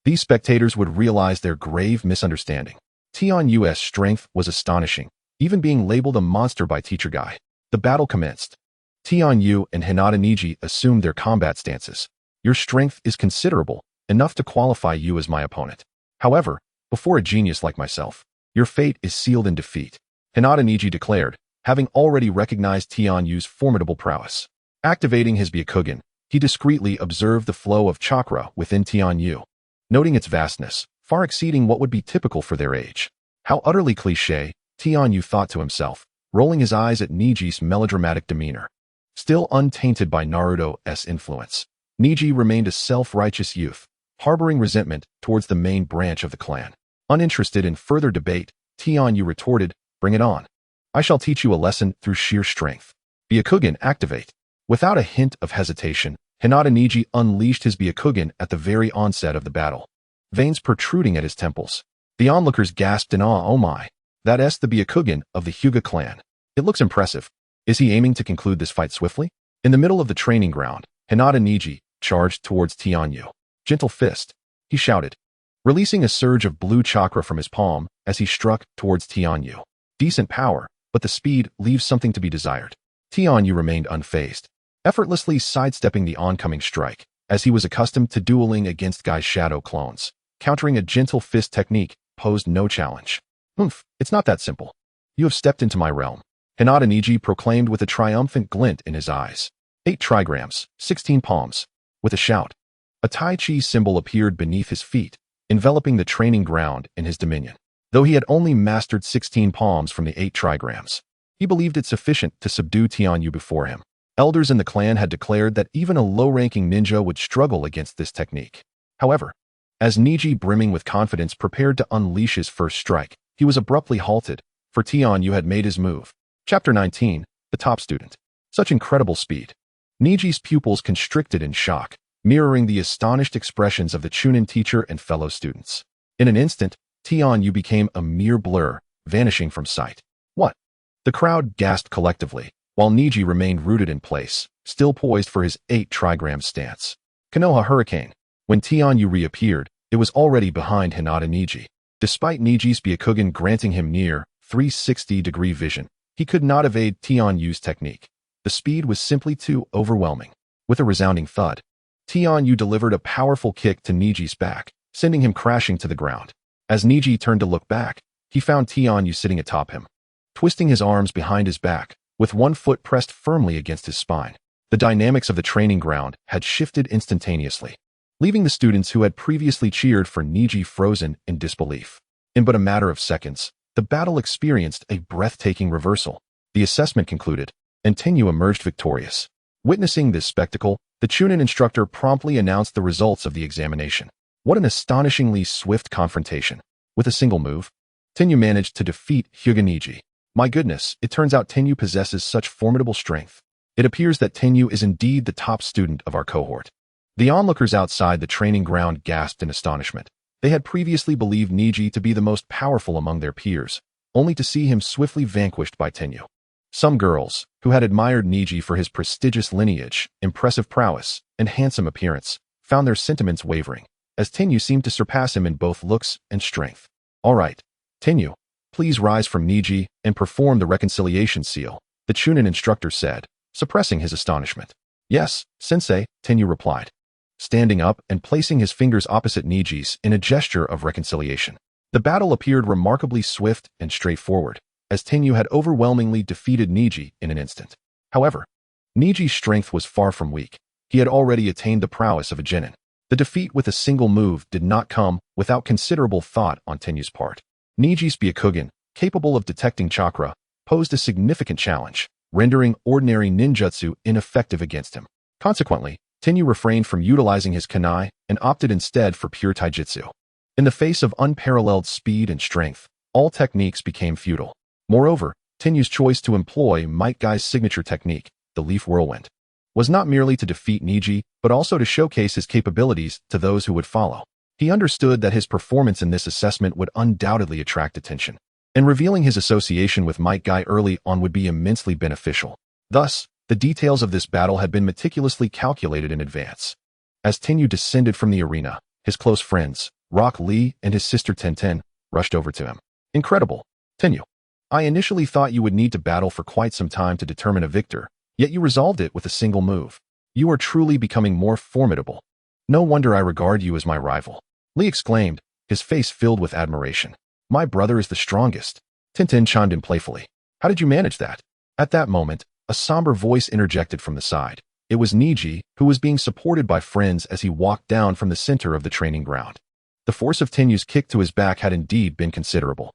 these spectators would realize their grave misunderstanding. Tian Yu's strength was astonishing, even being labeled a monster by Teacher Guy. The battle commenced. Tian Yu and Hinata Niji assumed their combat stances. Your strength is considerable, enough to qualify you as my opponent. However, before a genius like myself, your fate is sealed in defeat, Hinata Niji declared, having already recognized Tian Yu's formidable prowess. Activating his Byakugan, he discreetly observed the flow of chakra within Tian Yu, noting its vastness, far exceeding what would be typical for their age. How utterly cliché, Tian Yu thought to himself, rolling his eyes at Niji's melodramatic demeanor. Still untainted by Naruto's influence, Niji remained a self-righteous youth, harboring resentment towards the main branch of the clan. Uninterested in further debate, Tian Yu retorted, bring it on. I shall teach you a lesson through sheer strength. Byakugan, activate. Without a hint of hesitation, Hinata Niji unleashed his Byakugan at the very onset of the battle, veins protruding at his temples. The onlookers gasped in awe. Oh my, that's the Byakugan of the Hyuga clan. It looks impressive. Is he aiming to conclude this fight swiftly? In the middle of the training ground, Hinata Niji charged towards Tian Yu. Gentle fist, he shouted, releasing a surge of blue chakra from his palm as he struck towards Tian Yu. Decent power, but the speed leaves something to be desired. Tian Yu remained unfazed, effortlessly sidestepping the oncoming strike, as he was accustomed to dueling against Guy's shadow clones. Countering a gentle fist technique posed no challenge. It's not that simple. You have stepped into my realm, Hinata Niji proclaimed with a triumphant glint in his eyes. 8 trigrams, 16 palms. With a shout, a Tai Chi symbol appeared beneath his feet, enveloping the training ground in his dominion. though he had only mastered 16 palms from the 8 trigrams. He believed it sufficient to subdue Tianyu before him. Elders in the clan had declared that even a low-ranking ninja would struggle against this technique. However, as Niji, brimming with confidence, prepared to unleash his first strike, he was abruptly halted, for Tianyu had made his move. Chapter 19, The Top Student. Such incredible speed. Niji's pupils constricted in shock, mirroring the astonished expressions of the Chunin teacher and fellow students. In an instant, Tianyu became a mere blur, vanishing from sight. What? The crowd gasped collectively, while Niji remained rooted in place, still poised for his 8 trigram stance. Konoha Hurricane. When Tianyu reappeared, it was already behind Hinata Niji. Despite Niji's Byakugan granting him near 360-degree vision, he could not evade Tianyu's technique. The speed was simply too overwhelming. With a resounding thud, Tianyu delivered a powerful kick to Niji's back, sending him crashing to the ground. As Niji turned to look back, he found Tianyu sitting atop him, twisting his arms behind his back, with one foot pressed firmly against his spine. The dynamics of the training ground had shifted instantaneously, leaving the students who had previously cheered for Niji frozen in disbelief. In but a matter of seconds, the battle experienced a breathtaking reversal. The assessment concluded, and Tenyu emerged victorious. Witnessing this spectacle, the Chunin instructor promptly announced the results of the examination. What an astonishingly swift confrontation. With a single move, Tenyu managed to defeat Hyuga Niji. My goodness, it turns out Tenyu possesses such formidable strength. It appears that Tenyu is indeed the top student of our cohort. The onlookers outside the training ground gasped in astonishment. They had previously believed Niji to be the most powerful among their peers, only to see him swiftly vanquished by Tenyu. Some girls, who had admired Niji for his prestigious lineage, impressive prowess, and handsome appearance, found their sentiments wavering, as Tenyu seemed to surpass him in both looks and strength. All right, Tenyu, please rise from Niji and perform the reconciliation seal, the Chunin instructor said, suppressing his astonishment. Yes, sensei, Tenyu replied, standing up and placing his fingers opposite Niji's in a gesture of reconciliation. The battle appeared remarkably swift and straightforward, as Tenyu had overwhelmingly defeated Niji in an instant. However, Niji's strength was far from weak. He had already attained the prowess of a genin. The defeat with a single move did not come without considerable thought on Tenyu's part. Niji's Byakugan, capable of detecting chakra, posed a significant challenge, rendering ordinary ninjutsu ineffective against him. Consequently, Tenyu refrained from utilizing his kunai and opted instead for pure taijutsu. In the face of unparalleled speed and strength, all techniques became futile. Moreover, Tenyu's choice to employ Might Guy's signature technique, the Leaf Whirlwind, was not merely to defeat Niji, but also to showcase his capabilities to those who would follow. He understood that his performance in this assessment would undoubtedly attract attention, and revealing his association with Might Guy early on would be immensely beneficial. Thus, the details of this battle had been meticulously calculated in advance. As Tenyu descended from the arena, his close friends, Rock Lee and his sister Tenten, rushed over to him. Incredible, Tenyu. I initially thought you would need to battle for quite some time to determine a victor, yet you resolved it with a single move. You are truly becoming more formidable. No wonder I regard you as my rival. Lee exclaimed, his face filled with admiration. My brother is the strongest. Tenten chimed in playfully. How did you manage that? At that moment, a somber voice interjected from the side. It was Niji, who was being supported by friends as he walked down from the center of the training ground. The force of Tenyu's kick to his back had indeed been considerable.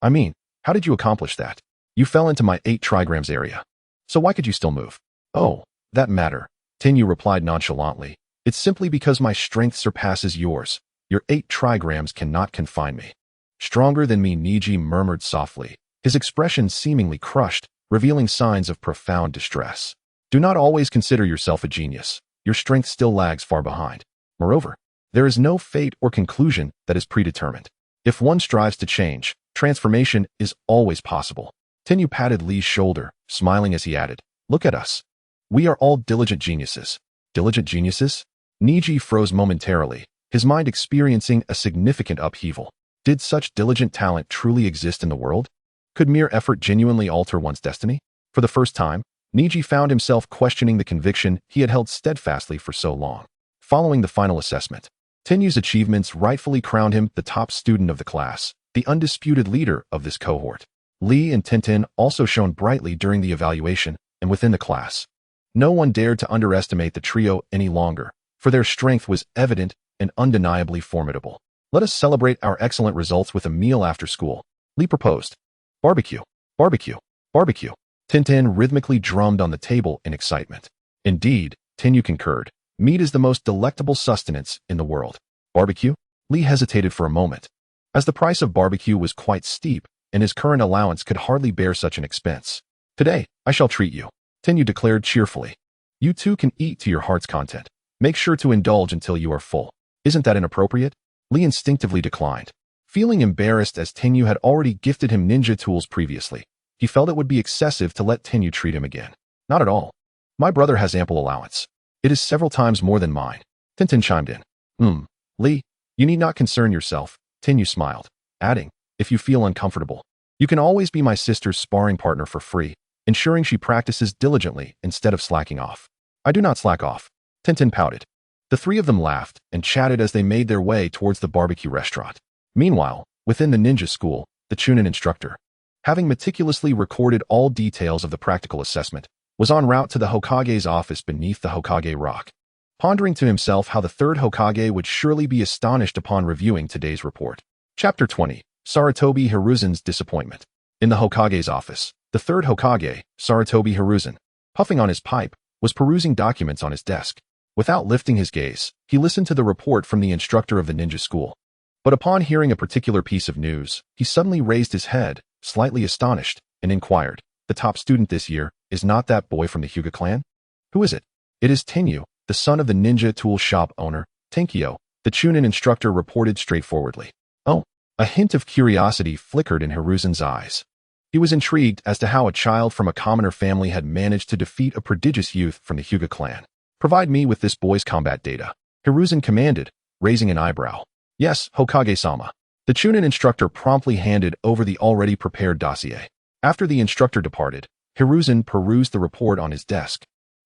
I mean, how did you accomplish that? You fell into my 8 trigrams area. So why could you still move? Oh, that matter, Tenyu replied nonchalantly. It's simply because my strength surpasses yours. Your 8 trigrams cannot confine me. Stronger than me, Niji murmured softly, his expression seemingly crushed, revealing signs of profound distress. Do not always consider yourself a genius. Your strength still lags far behind. Moreover, there is no fate or conclusion that is predetermined. If one strives to change, transformation is always possible. Tenyu patted Lee's shoulder, smiling as he added, Look at us. We are all diligent geniuses. Diligent geniuses? Niji froze momentarily, his mind experiencing a significant upheaval. Did such diligent talent truly exist in the world? Could mere effort genuinely alter one's destiny? For the first time, Niji found himself questioning the conviction he had held steadfastly for so long. Following the final assessment, Tenyu's achievements rightfully crowned him the top student of the class, the undisputed leader of this cohort. Lee and Tenten also shone brightly during the evaluation and within the class. No one dared to underestimate the trio any longer, for their strength was evident and undeniably formidable. Let us celebrate our excellent results with a meal after school, Lee proposed. Barbecue, barbecue, barbecue. Tintin rhythmically drummed on the table in excitement. Indeed, Tenyu concurred. Meat is the most delectable sustenance in the world. Barbecue? Lee hesitated for a moment. As the price of barbecue was quite steep, and his current allowance could hardly bear such an expense. Today, I shall treat you, Tenyu declared cheerfully. You too can eat to your heart's content. Make sure to indulge until you are full. Isn't that inappropriate? Lee instinctively declined. Feeling embarrassed as Tenyu had already gifted him ninja tools previously, he felt it would be excessive to let Tenyu treat him again. Not at all. My brother has ample allowance. It is several times more than mine. Tintin chimed in. Lee, you need not concern yourself, Tenyu smiled, adding, if you feel uncomfortable, you can always be my sister's sparring partner for free, ensuring she practices diligently instead of slacking off. I do not slack off. Tintin pouted. The three of them laughed and chatted as they made their way towards the barbecue restaurant. Meanwhile, within the ninja school, the Chunin instructor, having meticulously recorded all details of the practical assessment, was en route to the Hokage's office beneath the Hokage rock, pondering to himself how the third Hokage would surely be astonished upon reviewing today's report. Chapter 20. Sarutobi Hiruzen's Disappointment. In the Hokage's office, the third Hokage, Sarutobi Hiruzen, puffing on his pipe, was perusing documents on his desk. Without lifting his gaze, he listened to the report from the instructor of the ninja school. But upon hearing a particular piece of news, he suddenly raised his head, slightly astonished, and inquired, the top student this year is not that boy from the Hyuga clan? Who is it? It is Tenyu, the son of the ninja tool shop owner, Tenkyo, the Chunin instructor reported straightforwardly. Oh, a hint of curiosity flickered in Hiruzen's eyes. He was intrigued as to how a child from a commoner family had managed to defeat a prodigious youth from the Hyuga clan. Provide me with this boy's combat data, Hiruzen commanded, raising an eyebrow. Yes, Hokage-sama. The Chunin instructor promptly handed over the already prepared dossier. After the instructor departed, Hiruzen perused the report on his desk,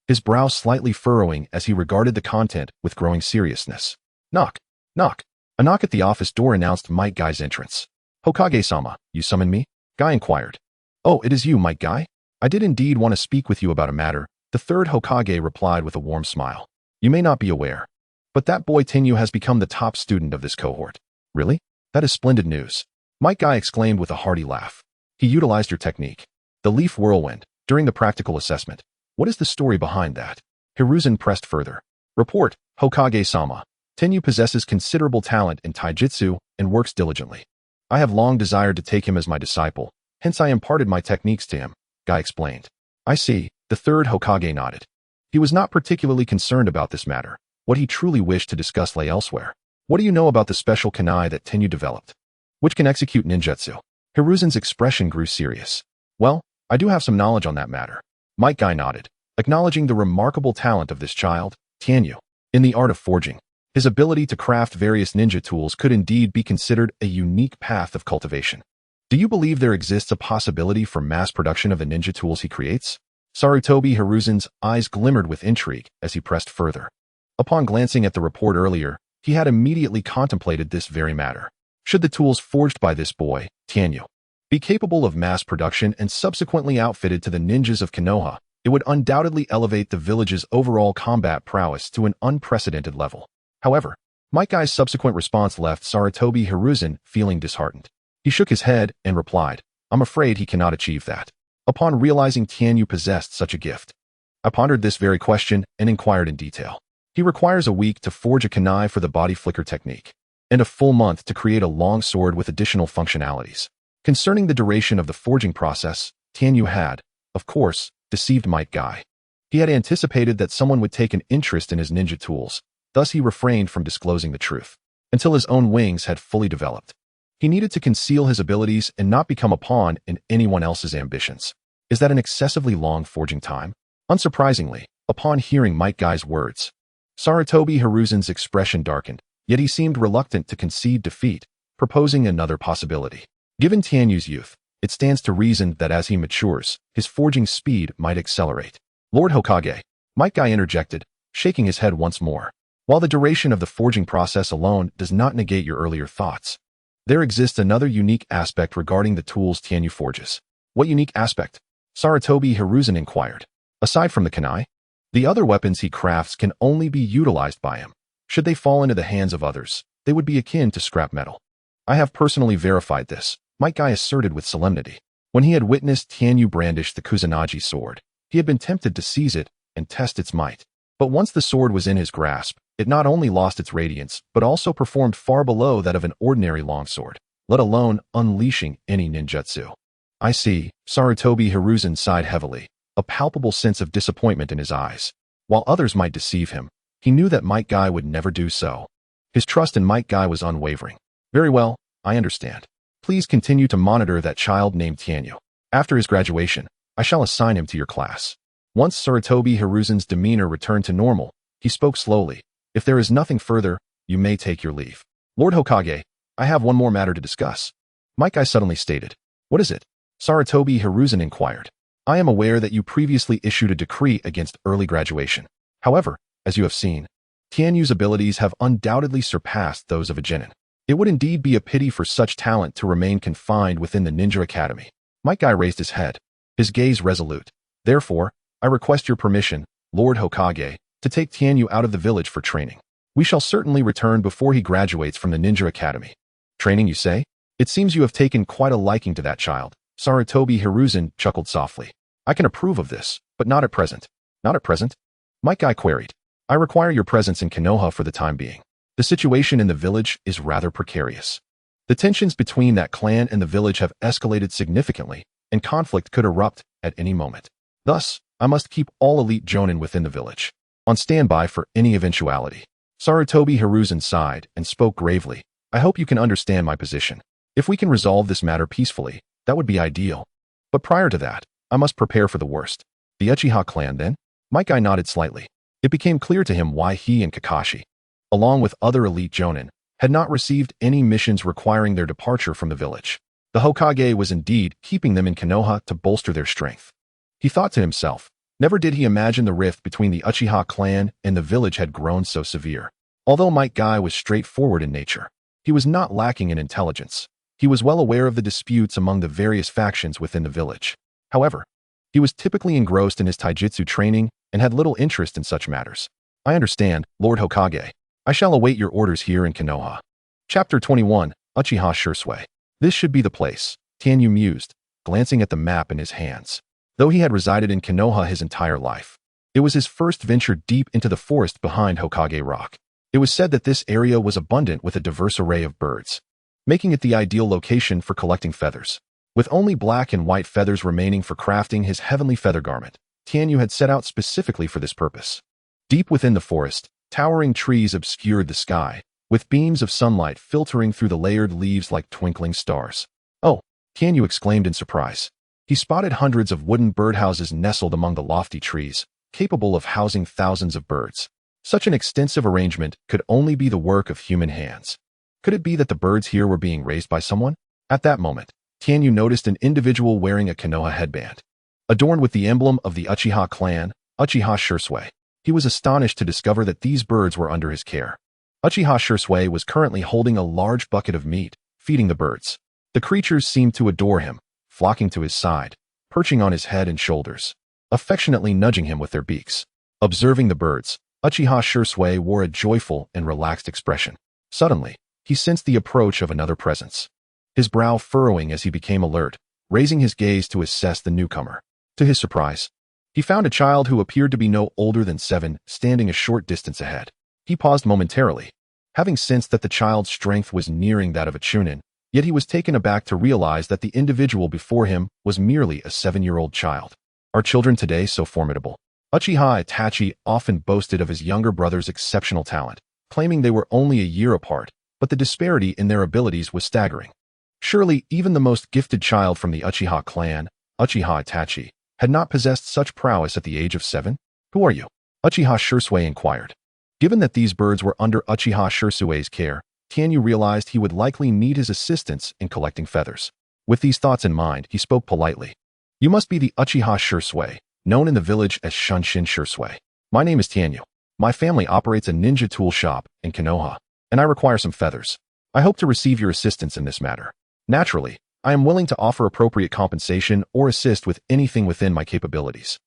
his brow slightly furrowing as he regarded the content with growing seriousness. Knock, knock. A knock at the office door announced Might Guy's entrance. Hokage-sama, you summon me? Guy inquired. Oh, it is you, Might Guy. I did indeed want to speak with you about a matter, the third Hokage replied with a warm smile. You may not be aware, but that boy Tenyu has become the top student of this cohort. Really? That is splendid news. Might Guy exclaimed with a hearty laugh. He utilized your technique, the leaf whirlwind, during the practical assessment. What is the story behind that? Hiruzen pressed further. Report, Hokage-sama. Tenyu possesses considerable talent in taijutsu and works diligently. I have long desired to take him as my disciple, hence I imparted my techniques to him, Guy explained. I see, the third Hokage nodded. He was not particularly concerned about this matter. What he truly wished to discuss lay elsewhere. What do you know about the special kunai that Tenyu developed, which can execute ninjutsu? Hiruzen's expression grew serious. Well, I do have some knowledge on that matter. Might Guy nodded, acknowledging the remarkable talent of this child, Tenyu, in the art of forging. His ability to craft various ninja tools could indeed be considered a unique path of cultivation. Do you believe there exists a possibility for mass production of the ninja tools he creates? Sarutobi Hiruzen's eyes glimmered with intrigue as he pressed further. Upon glancing at the report earlier, he had immediately contemplated this very matter. Should the tools forged by this boy, Tenyu, be capable of mass production and subsequently outfitted to the ninjas of Konoha, it would undoubtedly elevate the village's overall combat prowess to an unprecedented level. However, Might Guy's subsequent response left Sarutobi Hiruzen feeling disheartened. He shook his head and replied, I'm afraid he cannot achieve that. Upon realizing Tenyu possessed such a gift, I pondered this very question and inquired in detail. He requires a week to forge a kunai for the body flicker technique, and a full month to create a long sword with additional functionalities. Concerning the duration of the forging process, Tenyu had, of course, deceived Might Guy. He had anticipated that someone would take an interest in his ninja tools, thus he refrained from disclosing the truth, until his own wings had fully developed. He needed to conceal his abilities and not become a pawn in anyone else's ambitions. Is that an excessively long forging time? Unsurprisingly, upon hearing Might Guy's words, Sarutobi Hiruzen's expression darkened, yet he seemed reluctant to concede defeat, proposing another possibility. Given Tenyu's youth, it stands to reason that as he matures, his forging speed might accelerate. Lord Hokage, Might Guy interjected, shaking his head once more. While the duration of the forging process alone does not negate your earlier thoughts, there exists another unique aspect regarding the tools Tenyu forges. What unique aspect? Sarutobi Hiruzen inquired. Aside from the kunai, the other weapons he crafts can only be utilized by him. Should they fall into the hands of others, they would be akin to scrap metal. I have personally verified this, Might Guy asserted with solemnity. When he had witnessed Tianyu brandish the Kusanagi Sword, he had been tempted to seize it and test its might. But once the sword was in his grasp, it not only lost its radiance, but also performed far below that of an ordinary longsword, let alone unleashing any ninjutsu. I see, Sarutobi Hiruzen sighed heavily, a palpable sense of disappointment in his eyes. While others might deceive him, he knew that Might Guy would never do so. His trust in Might Guy was unwavering. Very well, I understand. Please continue to monitor that child named Tianyu. After his graduation, I shall assign him to your class. Once Sarutobi Hiruzen's demeanor returned to normal, he spoke slowly. If there is nothing further, you may take your leave. Lord Hokage, I have one more matter to discuss. Might Guy suddenly stated. What is it? Sarutobi Hiruzen inquired. I am aware that you previously issued a decree against early graduation. However, as you have seen, Tianyu's abilities have undoubtedly surpassed those of a genin. It would indeed be a pity for such talent to remain confined within the ninja academy. Might Guy raised his head, his gaze resolute. Therefore, I request your permission, Lord Hokage, to take Tianyu out of the village for training. We shall certainly return before he graduates from the ninja academy. Training, you say? It seems you have taken quite a liking to that child. Sarutobi Hiruzen chuckled softly. I can approve of this, but not at present. Not at present? Might Guy queried. I require your presence in Konoha for the time being. The situation in the village is rather precarious. The tensions between that clan and the village have escalated significantly, and conflict could erupt at any moment. Thus, I must keep all elite jonin within the village, on standby for any eventuality. Sarutobi Hiruzen sighed and spoke gravely. I hope you can understand my position. If we can resolve this matter peacefully, that would be ideal. But prior to that, I must prepare for the worst. The Uchiha clan, then? Might Guy nodded slightly. It became clear to him why he and Kakashi, along with other elite jonin, had not received any missions requiring their departure from the village. The Hokage was indeed keeping them in Konoha to bolster their strength. He thought to himself, never did he imagine the rift between the Uchiha clan and the village had grown so severe. Although Might Guy was straightforward in nature, he was not lacking in intelligence. He was well aware of the disputes among the various factions within the village. However, he was typically engrossed in his taijutsu training and had little interest in such matters. I understand, Lord Hokage. I shall await your orders here in Konoha. Chapter 21, Uchiha Shursui. This should be the place, Tianyu mused, glancing at the map in his hands. Though he had resided in Konoha his entire life, it was his first venture deep into the forest behind Hokage Rock. It was said that this area was abundant with a diverse array of birds, making it the ideal location for collecting feathers. With only black and white feathers remaining for crafting his heavenly feather garment, Tianyu had set out specifically for this purpose. Deep within the forest, towering trees obscured the sky, with beams of sunlight filtering through the layered leaves like twinkling stars. Oh, Tianyu exclaimed in surprise. He spotted hundreds of wooden birdhouses nestled among the lofty trees, capable of housing thousands of birds. Such an extensive arrangement could only be the work of human hands. Could it be that the birds here were being raised by someone? At that moment, Tianyu noticed an individual wearing a Konoha headband, adorned with the emblem of the Uchiha clan, Uchiha Shursui. He was astonished to discover that these birds were under his care. Uchiha Shursui was currently holding a large bucket of meat, feeding the birds. The creatures seemed to adore him, flocking to his side, perching on his head and shoulders, affectionately nudging him with their beaks. Observing the birds, Uchiha Shursui wore a joyful and relaxed expression. Suddenly, he sensed the approach of another presence, his brow furrowing as he became alert, raising his gaze to assess the newcomer. To his surprise, he found a child who appeared to be no older than 7, standing a short distance ahead. He paused momentarily, having sensed that the child's strength was nearing that of a chunin, yet he was taken aback to realize that the individual before him was merely a 7-year-old child. Are children today so formidable? Uchiha Itachi often boasted of his younger brother's exceptional talent, claiming they were only a year apart, but the disparity in their abilities was staggering. Surely, even the most gifted child from the Uchiha clan, Uchiha Itachi, had not possessed such prowess at the age of 7? Who are you? Uchiha Shursui inquired. Given that these birds were under Uchiha Shursui's care, Tianyu realized he would likely need his assistance in collecting feathers. With these thoughts in mind, he spoke politely. You must be the Uchiha Shursui, known in the village as Shunshin Shursui. My name is Tianyu. My family operates a ninja tool shop in Konoha, and I require some feathers. I hope to receive your assistance in this matter. Naturally, I am willing to offer appropriate compensation or assist with anything within my capabilities.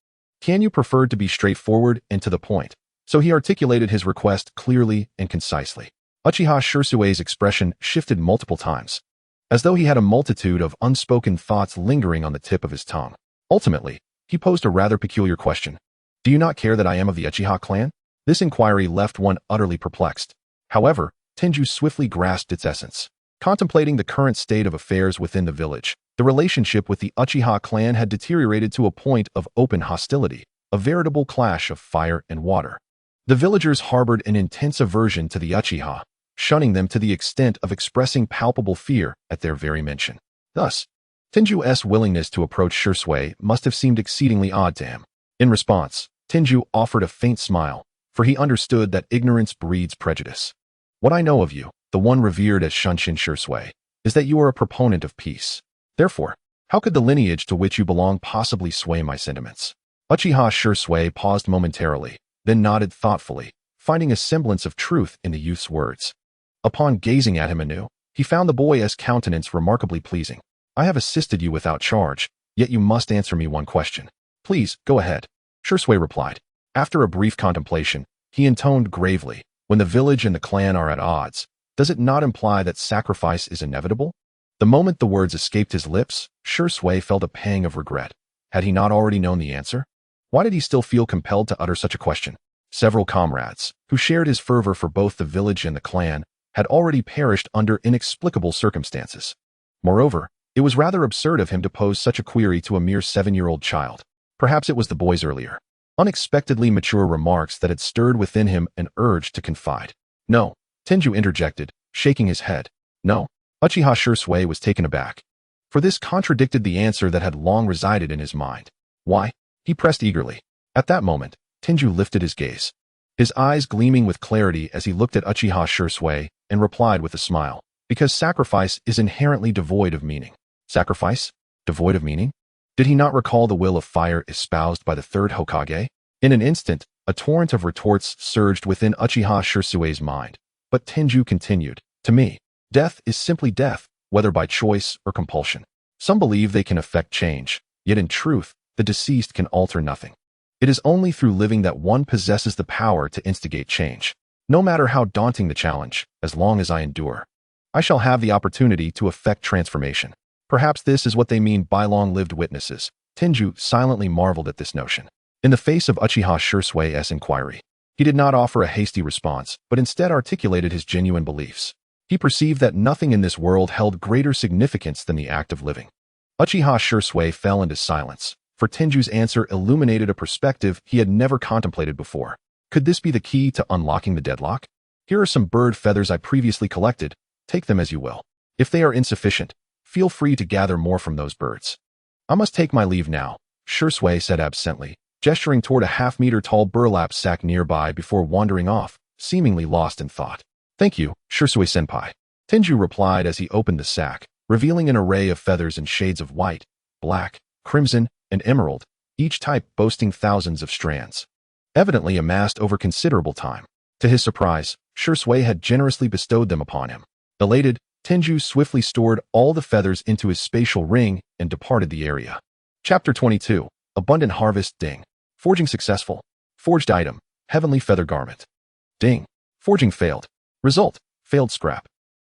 Tianyu preferred to be straightforward and to the point, so he articulated his request clearly and concisely. Uchiha Shirsue's expression shifted multiple times, as though he had a multitude of unspoken thoughts lingering on the tip of his tongue. Ultimately, he posed a rather peculiar question. Do you not care that I am of the Uchiha clan? This inquiry left one utterly perplexed. However, Tenju swiftly grasped its essence. Contemplating the current state of affairs within the village, the relationship with the Uchiha clan had deteriorated to a point of open hostility, a veritable clash of fire and water. The villagers harbored an intense aversion to the Uchiha, shunning them to the extent of expressing palpable fear at their very mention. Thus, Tenju's willingness to approach Shirsue must have seemed exceedingly odd to him. In response, Tenju offered a faint smile, for he understood that ignorance breeds prejudice. What I know of you, the one revered as Shunshin Shirsue, is that you are a proponent of peace. Therefore, how could the lineage to which you belong possibly sway my sentiments? Uchiha Shirsue paused momentarily, then nodded thoughtfully, finding a semblance of truth in the youth's words. Upon gazing at him anew, he found the boy's countenance remarkably pleasing. I have assisted you without charge, yet you must answer me one question. Please, go ahead. Shirsue replied. After a brief contemplation, he intoned gravely, when the village and the clan are at odds, does it not imply that sacrifice is inevitable? The moment the words escaped his lips, Shirsue felt a pang of regret. Had he not already known the answer? Why did he still feel compelled to utter such a question? Several comrades, who shared his fervor for both the village and the clan, had already perished under inexplicable circumstances. Moreover, it was rather absurd of him to pose such a query to a mere 7-year-old child. Perhaps it was the boy's earlier, unexpectedly mature remarks that had stirred within him an urge to confide. No, Tenju interjected, shaking his head. No. Uchiha Shirsue was taken aback, for this contradicted the answer that had long resided in his mind. Why? He pressed eagerly. At that moment, Tenju lifted his gaze, his eyes gleaming with clarity as he looked at Uchiha Shirsue and replied with a smile. Because sacrifice is inherently devoid of meaning. Sacrifice? Devoid of meaning? Did he not recall the will of fire espoused by the third Hokage? In an instant, a torrent of retorts surged within Uchiha Shirsue's mind. But Tenju continued, to me, death is simply death, whether by choice or compulsion. Some believe they can effect change, yet in truth, the deceased can alter nothing. It is only through living that one possesses the power to instigate change. No matter how daunting the challenge, as long as I endure, I shall have the opportunity to effect transformation. Perhaps this is what they mean by long-lived witnesses. Tenju silently marveled at this notion. In the face of Uchiha Shirsue's inquiry, he did not offer a hasty response, but instead articulated his genuine beliefs. He perceived that nothing in this world held greater significance than the act of living. Uchiha Shirsue fell into silence, for Tenju's answer illuminated a perspective he had never contemplated before. Could this be the key to unlocking the deadlock? Here are some bird feathers I previously collected. Take them as you will. If they are insufficient, feel free to gather more from those birds. I must take my leave now, Shirsue said absently, gesturing toward a half-meter-tall burlap sack nearby before wandering off, seemingly lost in thought. Thank you, Shirsue-senpai. Tenju replied as he opened the sack, revealing an array of feathers in shades of white, black, crimson, and emerald, each type boasting thousands of strands, evidently amassed over considerable time. To his surprise, Shirsue had generously bestowed them upon him. Elated, Tenju swiftly stored all the feathers into his spatial ring and departed the area. Chapter 22. Abundant Harvest. Ding. Forging successful. Forged item. Heavenly feather garment. Ding. Forging failed. Result. Failed scrap.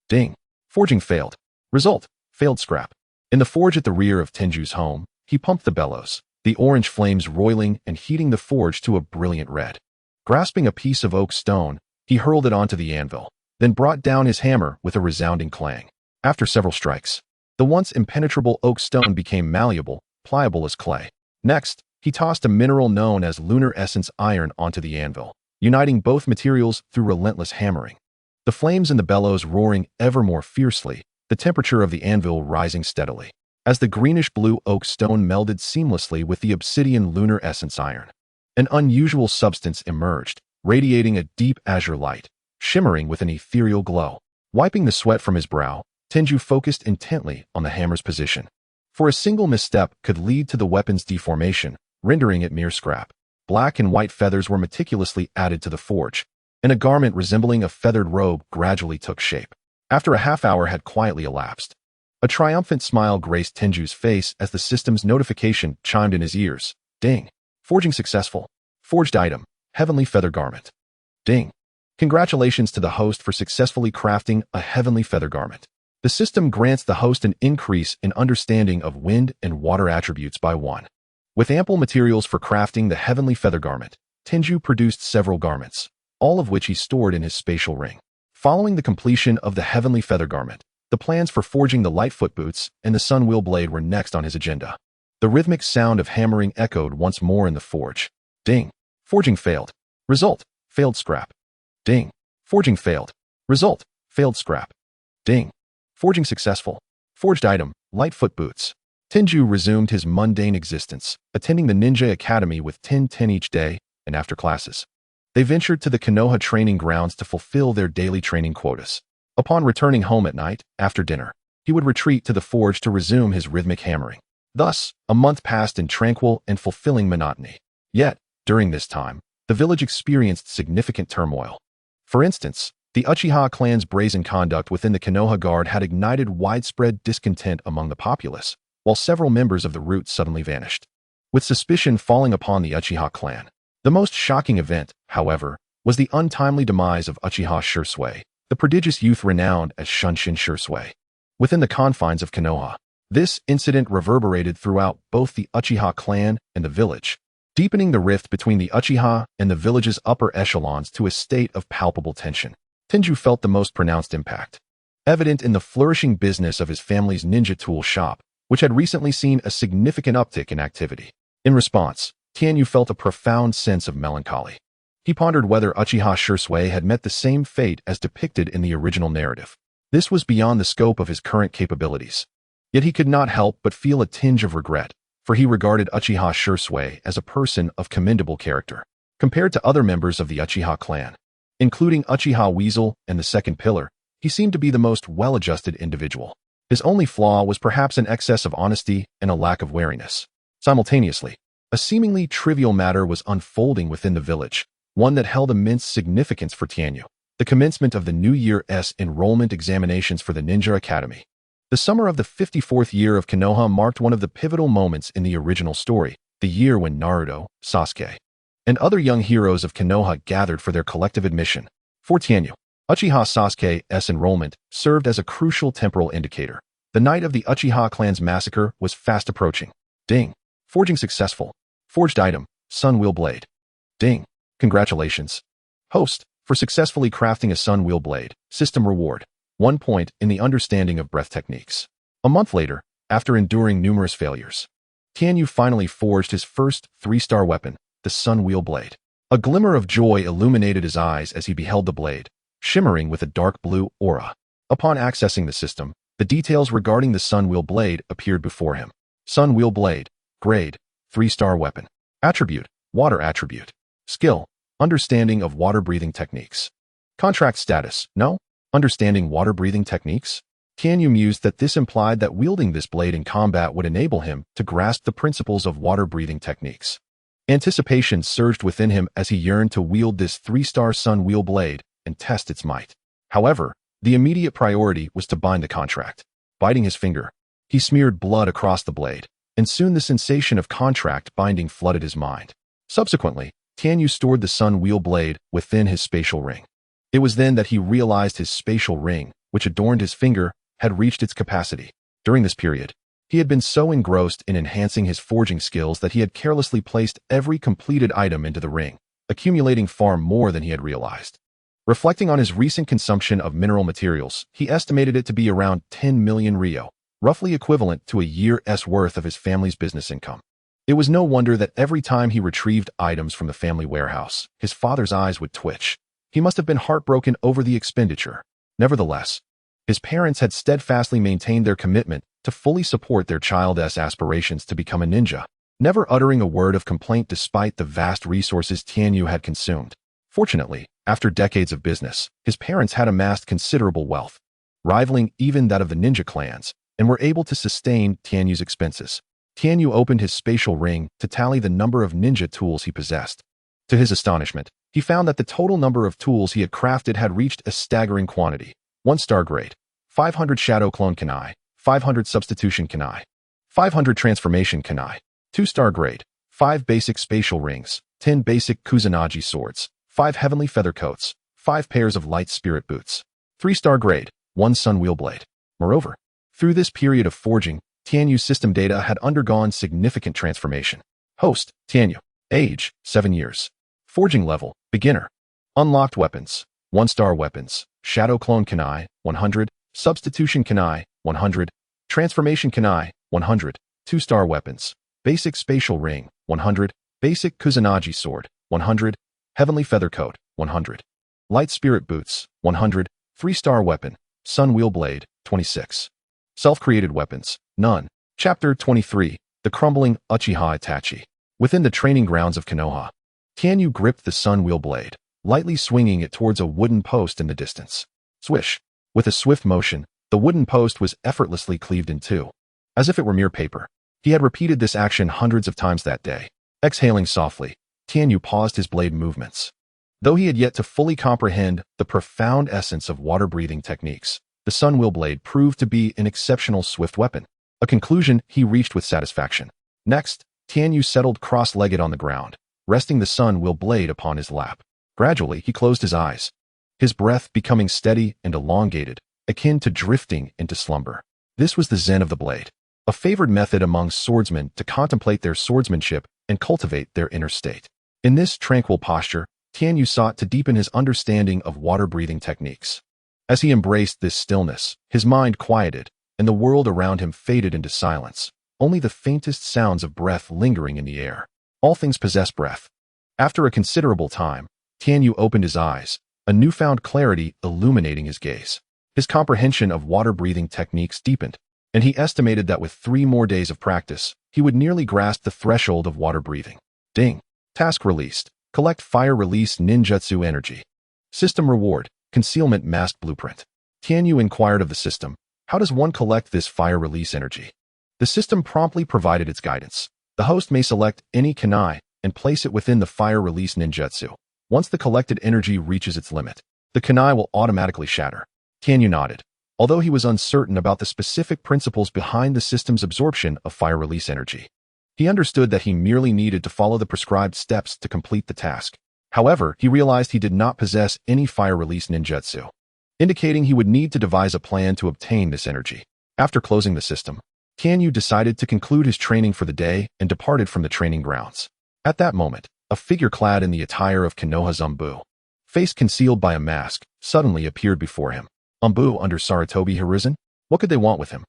Ding. Forging failed. Result. Failed scrap. In the forge at the rear of Tenju's home, he pumped the bellows, the orange flames roiling and heating the forge to a brilliant red. Grasping a piece of oak stone, he hurled it onto the anvil, then brought down his hammer with a resounding clang. After several strikes, the once impenetrable oak stone became malleable, pliable as clay. Next, he tossed a mineral known as lunar essence iron onto the anvil, uniting both materials through relentless hammering. The flames in the bellows roaring ever more fiercely, the temperature of the anvil rising steadily, as the greenish-blue oak stone melded seamlessly with the obsidian lunar essence iron. An unusual substance emerged, radiating a deep azure light, shimmering with an ethereal glow. Wiping the sweat from his brow, Tenju focused intently on the hammer's position. For a single misstep could lead to the weapon's deformation, rendering it mere scrap. Black and white feathers were meticulously added to the forge, and a garment resembling a feathered robe gradually took shape. After a half-hour had quietly elapsed, a triumphant smile graced Tenju's face as the system's notification chimed in his ears. Ding. Forging successful. Forged item. Heavenly feather garment. Ding. Congratulations to the host for successfully crafting a heavenly feather garment. The system grants the host an increase in understanding of wind and water attributes by 1. With ample materials for crafting the heavenly feather garment, Tenju produced several garments, all of which he stored in his spatial ring. Following the completion of the heavenly feather garment, the plans for forging the Lightfoot boots and the Sun Wheel blade were next on his agenda. The rhythmic sound of hammering echoed once more in the forge. Ding. Forging failed. Result. Failed scrap. Ding. Forging failed. Result. Failed scrap. Ding. Forging successful. Forged item, Lightfoot boots. Tenju resumed his mundane existence, attending the ninja academy with 10 each day and after classes. They ventured to the Konoha training grounds to fulfill their daily training quotas. Upon returning home at night, after dinner, he would retreat to the forge to resume his rhythmic hammering. Thus, a month passed in tranquil and fulfilling monotony. Yet, during this time, the village experienced significant turmoil. For instance, the Uchiha clan's brazen conduct within the Konoha Guard had ignited widespread discontent among the populace, while several members of the root suddenly vanished. With suspicion falling upon the Uchiha clan, the most shocking event, however, was the untimely demise of Uchiha Shursui, the prodigious youth renowned as Shunshin Shursui. Within the confines of Konoha, this incident reverberated throughout both the Uchiha clan and the village, deepening the rift between the Uchiha and the village's upper echelons to a state of palpable tension. Tenju felt the most pronounced impact, evident in the flourishing business of his family's ninja tool shop, which had recently seen a significant uptick in activity. In response, Tianyu felt a profound sense of melancholy. He pondered whether Uchiha Shursui had met the same fate as depicted in the original narrative. This was beyond the scope of his current capabilities. Yet he could not help but feel a tinge of regret, for he regarded Uchiha Shursui as a person of commendable character. Compared to other members of the Uchiha clan, including Uchiha Weasel and the Second Pillar, he seemed to be the most well-adjusted individual. His only flaw was perhaps an excess of honesty and a lack of wariness. Simultaneously, a seemingly trivial matter was unfolding within the village, one that held immense significance for Tianyu: the commencement of the New Year's enrollment examinations for the Ninja Academy. The summer of the 54th year of Konoha marked one of the pivotal moments in the original story, the year when Naruto, Sasuke, and other young heroes of Konoha gathered for their collective admission. For Tianyu, Uchiha Sasuke's enrollment served as a crucial temporal indicator. The night of the Uchiha clan's massacre was fast approaching. Ding. Forging successful. Forged item, Sun Wheel blade. Ding. Congratulations, host, for successfully crafting a Sun Wheel blade. System reward: 1 point in the understanding of breath techniques. A month later, after enduring numerous failures, Tianyu finally forged his first 3-star weapon, the Sun Wheel blade. A glimmer of joy illuminated his eyes as he beheld the blade, shimmering with a dark blue aura. Upon accessing the system, the details regarding the Sun Wheel blade appeared before him. Sun Wheel blade. Grade: 3-star weapon. Attribute: water attribute. Skill: understanding of water-breathing techniques. Contract status: no. Understanding water-breathing techniques? Tianyu mused that this implied that wielding this blade in combat would enable him to grasp the principles of water-breathing techniques. Anticipation surged within him as he yearned to wield this 3-star Sun Wheel blade and test its might. However, the immediate priority was to bind the contract. Biting his finger, he smeared blood across the blade, and soon the sensation of contract binding flooded his mind. Subsequently, Tianyu stored the Sun Wheel blade within his spatial ring. It was then that he realized his spatial ring, which adorned his finger, had reached its capacity. During this period, he had been so engrossed in enhancing his forging skills that he had carelessly placed every completed item into the ring, accumulating far more than he had realized. Reflecting on his recent consumption of mineral materials, he estimated it to be around 10 million ryo, roughly equivalent to a year's worth of his family's business income. It was no wonder that every time he retrieved items from the family warehouse, his father's eyes would twitch. He must have been heartbroken over the expenditure. Nevertheless, his parents had steadfastly maintained their commitment to fully support their child's aspirations to become a ninja, never uttering a word of complaint despite the vast resources Tianyu had consumed. Fortunately, after decades of business, his parents had amassed considerable wealth, rivaling even that of the ninja clans, and were able to sustain Tianyu's expenses. Tianyu opened his spatial ring to tally the number of ninja tools he possessed. To his astonishment, he found that the total number of tools he had crafted had reached a staggering quantity: 1-star grade, 500 shadow clone kunai, 500 substitution kunai, 500 transformation kunai, 2-star grade, 5 basic spatial rings, 10 basic Kusanagi swords, 5 heavenly feather coats, 5 pairs of light spirit boots. 3-star grade, 1 sun wheel blade. Moreover, through this period of forging, Tianyu's system data had undergone significant transformation. Host, Tianyu. Age, 7 years. Forging level, beginner. Unlocked weapons, 1-star weapons. Shadow Clone Kunai, 100. Substitution Kunai, 100. Transformation Kunai, 100. 2-star weapons. Basic Spatial Ring, 100. Basic Kusanagi Sword, 100. Heavenly Feather Coat, 100. Light Spirit Boots, 100. 3-star weapon. Sun Wheel Blade, 26. Self-created weapons, none. Chapter 23. The Crumbling Uchiha Itachi. Within the training grounds of Konoha, Tianyu gripped the Sun Wheel Blade, lightly swinging it towards a wooden post in the distance. Swish. With a swift motion, the wooden post was effortlessly cleaved in two, as if it were mere paper. He had repeated this action hundreds of times that day. Exhaling softly, Tianyu paused his blade movements. Though he had yet to fully comprehend the profound essence of water-breathing techniques, the Sun Wheel Blade proved to be an exceptional swift weapon, a conclusion he reached with satisfaction. Next, Tianyu settled cross-legged on the ground, resting the Sun Wheel Blade upon his lap. Gradually, he closed his eyes, his breath becoming steady and elongated, akin to drifting into slumber. This was the Zen of the blade, a favored method among swordsmen to contemplate their swordsmanship and cultivate their inner state. In this tranquil posture, Tianyu sought to deepen his understanding of water-breathing techniques. As he embraced this stillness, his mind quieted, and the world around him faded into silence, only the faintest sounds of breath lingering in the air. All things possess breath. After a considerable time, Tianyu opened his eyes, a newfound clarity illuminating his gaze. His comprehension of water-breathing techniques deepened, and he estimated that with 3 more days of practice, he would nearly grasp the threshold of water-breathing. Ding. Task released. Collect Fire Release Ninjutsu Energy. System reward. Concealment Mask Blueprint. Tianyu inquired of the system, how does one collect this fire release energy? The system promptly provided its guidance. The host may select any kunai and place it within the fire release ninjutsu. Once the collected energy reaches its limit, the kunai will automatically shatter. Tianyu nodded, although he was uncertain about the specific principles behind the system's absorption of fire release energy. He understood that he merely needed to follow the prescribed steps to complete the task. However, he realized he did not possess any fire release ninjutsu, indicating he would need to devise a plan to obtain this energy. After closing the system, Tianyu decided to conclude his training for the day and departed from the training grounds. At that moment, a figure clad in the attire of Konoha Zumbu, face concealed by a mask, suddenly appeared before him. Umbu under Sarutobi Hiruzen? What could they want with him?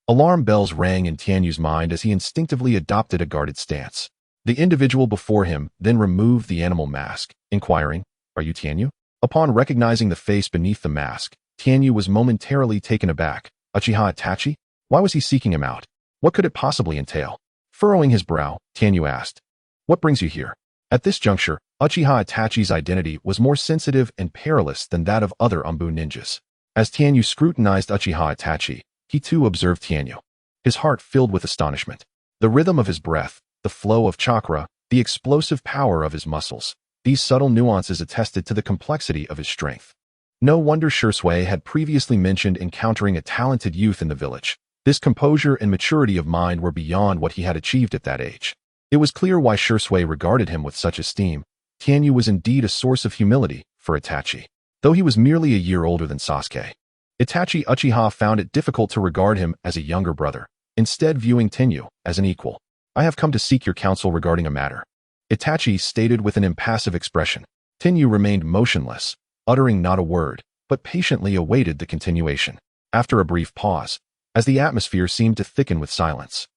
Alarm bells rang in Tianyu's mind as he instinctively adopted a guarded stance. The individual before him then removed the animal mask, inquiring, "Are you Tianyu?" Upon recognizing the face beneath the mask, Tianyu was momentarily taken aback. Uchiha Itachi? Why was he seeking him out? What could it possibly entail? Furrowing his brow, Tianyu asked, "What brings you here?" At this juncture, Uchiha Itachi's identity was more sensitive and perilous than that of other Umbu ninjas. As Tianyu scrutinized Uchiha Itachi, he too observed Tianyu. His heart filled with astonishment. The rhythm of his breath, the flow of chakra, the explosive power of his muscles, these subtle nuances attested to the complexity of his strength. No wonder Shursui had previously mentioned encountering a talented youth in the village. This composure and maturity of mind were beyond what he had achieved at that age. It was clear why Shursui regarded him with such esteem. Tianyu was indeed a source of humility for Itachi, though he was merely a year older than Sasuke. Itachi Uchiha found it difficult to regard him as a younger brother, instead viewing Tianyu as an equal. "I have come to seek your counsel regarding a matter," Itachi stated with an impassive expression. Tianyu remained motionless, uttering not a word, but patiently awaited the continuation. After a brief pause, as the atmosphere seemed to thicken with silence,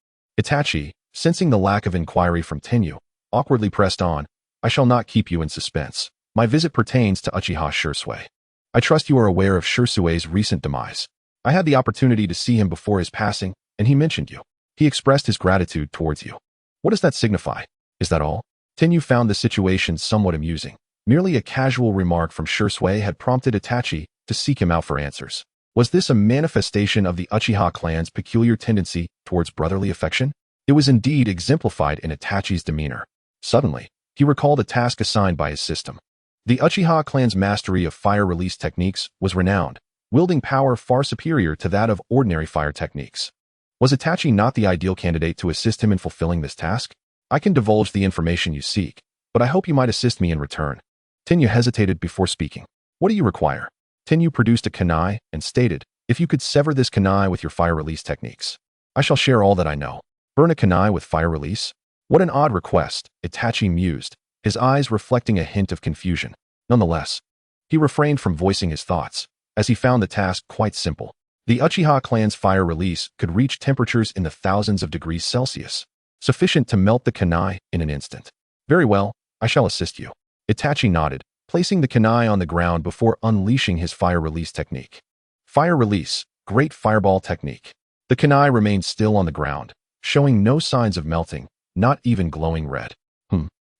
Itachi, sensing the lack of inquiry from Tianyu, awkwardly pressed on, "I shall not keep you in suspense. My visit pertains to Uchiha Shursui. I trust you are aware of Shursui's recent demise. I had the opportunity to see him before his passing, and he mentioned you. He expressed his gratitude towards you. What does that signify? Is that all?" Tianyu found the situation somewhat amusing. Merely a casual remark from Shursui had prompted Itachi to seek him out for answers. Was this a manifestation of the Uchiha clan's peculiar tendency towards brotherly affection? It was indeed exemplified in Itachi's demeanor. Suddenly, he recalled a task assigned by his system. The Uchiha clan's mastery of fire release techniques was renowned, wielding power far superior to that of ordinary fire techniques. Was Itachi not the ideal candidate to assist him in fulfilling this task? "I can divulge the information you seek, but I hope you might assist me in return." Tianyu hesitated before speaking. What do you require? Tenyu produced a kunai and stated, if you could sever this kunai with your fire release techniques, I shall share all that I know. Burn a kunai with fire release? What an odd request, Itachi mused, his eyes reflecting a hint of confusion. Nonetheless, he refrained from voicing his thoughts, as he found the task quite simple. The Uchiha clan's fire release could reach temperatures in the thousands of degrees Celsius, sufficient to melt the kunai in an instant. Very well, I shall assist you. Itachi nodded, placing the kunai on the ground before unleashing his fire release technique. Fire release, great fireball technique. The kunai remained still on the ground, showing no signs of melting, not even glowing red.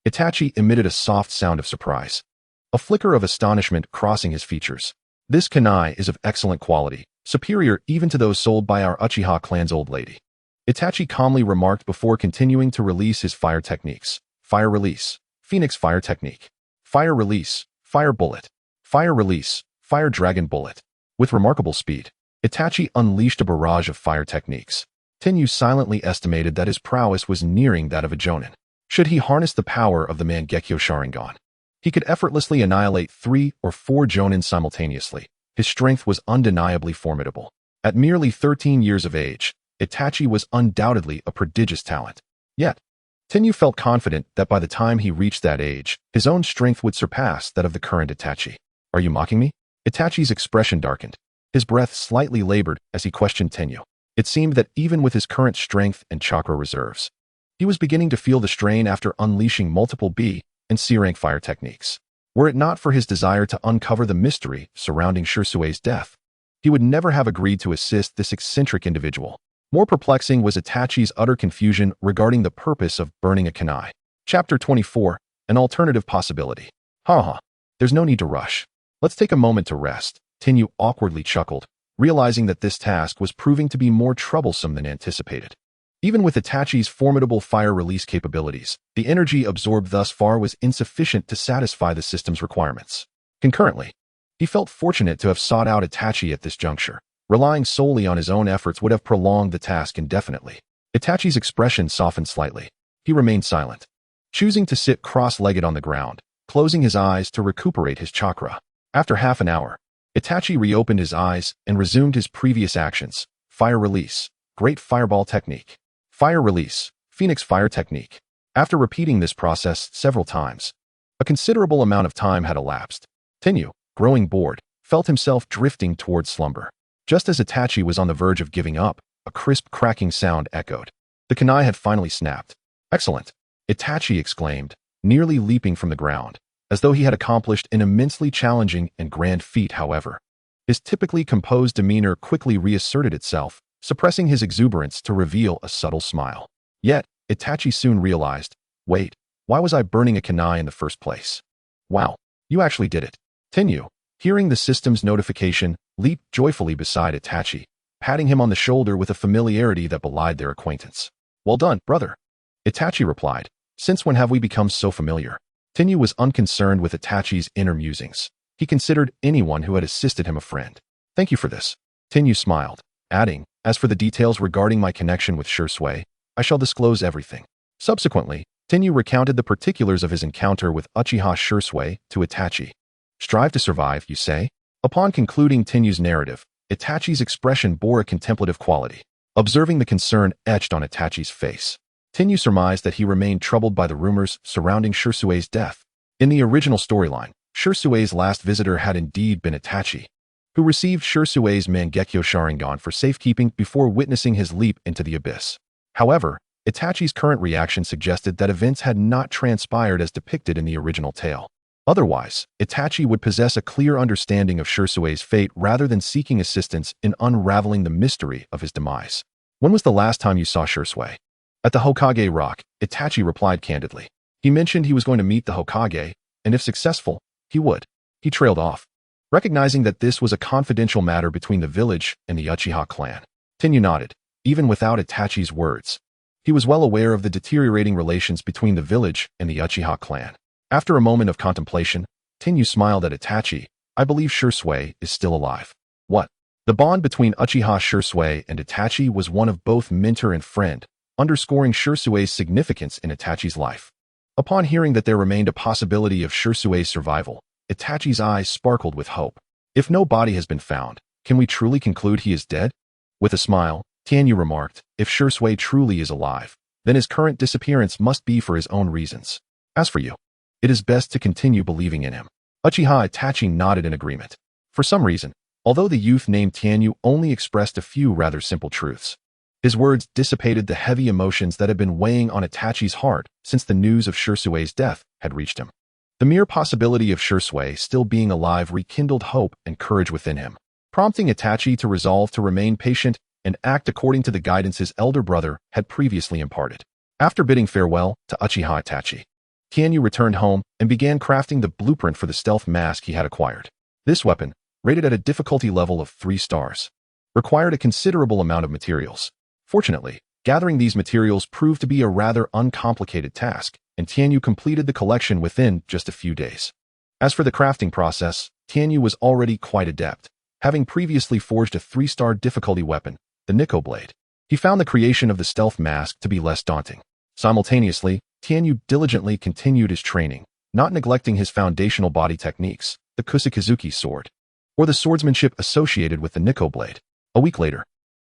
Itachi emitted a soft sound of surprise, a flicker of astonishment crossing his features. This kunai is of excellent quality, superior even to those sold by our Uchiha clan's old lady. Itachi calmly remarked before continuing to release his fire techniques. Fire release, Phoenix fire technique. Fire release, fire bullet. Fire release, fire dragon bullet. With remarkable speed, Itachi unleashed a barrage of fire techniques. Tenyu silently estimated that his prowess was nearing that of a Jonin. Should he harness the power of the Mangekyo Sharingan, he could effortlessly annihilate 3 or 4 Jonin simultaneously. His strength was undeniably formidable. At merely 13 years of age, Itachi was undoubtedly a prodigious talent. Yet, Tenyu felt confident that by the time he reached that age, his own strength would surpass that of the current Itachi. Are you mocking me? Itachi's expression darkened. His breath slightly labored as he questioned Tenyu. It seemed that even with his current strength and chakra reserves, he was beginning to feel the strain after unleashing multiple B and C-rank fire techniques. Were it not for his desire to uncover the mystery surrounding Shirsui's death, he would never have agreed to assist this eccentric individual. More perplexing was Itachi's utter confusion regarding the purpose of burning a kunai. Chapter 24, An Alternative Possibility. There's no need to rush. Let's take a moment to rest. Tenyu awkwardly chuckled, realizing that this task was proving to be more troublesome than anticipated. Even with Itachi's formidable fire release capabilities, the energy absorbed thus far was insufficient to satisfy the system's requirements. Concurrently, he felt fortunate to have sought out Itachi at this juncture. Relying solely on his own efforts would have prolonged the task indefinitely. Itachi's expression softened slightly. He remained silent, choosing to sit cross-legged on the ground, closing his eyes to recuperate his chakra. After half an hour, Itachi reopened his eyes and resumed his previous actions. Fire release, great fireball technique. Fire release, Phoenix fire technique. After repeating this process several times, a considerable amount of time had elapsed. Tenyu, growing bored, felt himself drifting towards slumber. Just as Itachi was on the verge of giving up, a crisp cracking sound echoed. The kunai had finally snapped. Excellent, Itachi exclaimed, nearly leaping from the ground, as though he had accomplished an immensely challenging and grand feat. However, his typically composed demeanor quickly reasserted itself, suppressing his exuberance to reveal a subtle smile. Yet, Itachi soon realized, wait, why was I burning a kunai in the first place? Wow, you actually did it. Tenyu, hearing the system's notification, leaped joyfully beside Itachi, patting him on the shoulder with a familiarity that belied their acquaintance. Well done, brother, Itachi replied. Since when have we become so familiar? Tenyu was unconcerned with Itachi's inner musings. He considered anyone who had assisted him a friend. Thank you for this. Tenyu smiled, adding, as for the details regarding my connection with Shisui, I shall disclose everything. Subsequently, Tenyu recounted the particulars of his encounter with Uchiha Shisui to Itachi. Strive to survive, you say? Upon concluding Tenyu's narrative, Itachi's expression bore a contemplative quality. Observing the concern etched on Itachi's face, Tenyu surmised that he remained troubled by the rumors surrounding Shirsui's death. In the original storyline, Shirsui's last visitor had indeed been Itachi, who received Shirsui's Mangekyo Sharingan for safekeeping before witnessing his leap into the abyss. However, Itachi's current reaction suggested that events had not transpired as depicted in the original tale. Otherwise, Itachi would possess a clear understanding of Shirsui's fate rather than seeking assistance in unraveling the mystery of his demise. When was the last time you saw Shisui? At the Hokage Rock, Itachi replied candidly. He mentioned he was going to meet the Hokage, and if successful, he would. He trailed off, recognizing that this was a confidential matter between the village and the Uchiha clan. Tenyu nodded, even without Itachi's words. He was well aware of the deteriorating relations between the village and the Uchiha clan. After a moment of contemplation, Tenyu smiled at Itachi. I believe Shisui is still alive. What? The bond between Uchiha Shisui and Itachi was one of both mentor and friend, underscoring Shirsui's significance in Itachi's life. Upon hearing that there remained a possibility of Shirsui's survival, Itachi's eyes sparkled with hope. If no body has been found, can we truly conclude he is dead? With a smile, Tianyu remarked, if Shisui truly is alive, then his current disappearance must be for his own reasons. As for you, it is best to continue believing in him. Uchiha Itachi nodded in agreement. For some reason, although the youth named Tianyu only expressed a few rather simple truths, his words dissipated the heavy emotions that had been weighing on Itachi's heart since the news of Shisui's death had reached him. The mere possibility of Shisui still being alive rekindled hope and courage within him, prompting Itachi to resolve to remain patient and act according to the guidance his elder brother had previously imparted. After bidding farewell to Uchiha Itachi, Tianyu returned home and began crafting the blueprint for the stealth mask he had acquired. This weapon, rated at a difficulty level of 3 stars, required a considerable amount of materials. Fortunately, gathering these materials proved to be a rather uncomplicated task, and Tianyu completed the collection within just a few days. As for the crafting process, Tianyu was already quite adept, having previously forged a 3-star difficulty weapon, the Nikko Blade. He found the creation of the stealth mask to be less daunting. Simultaneously, Tianyu diligently continued his training, not neglecting his foundational body techniques, the Kusanagi Sword, or the swordsmanship associated with the Nikko Blade. A week later,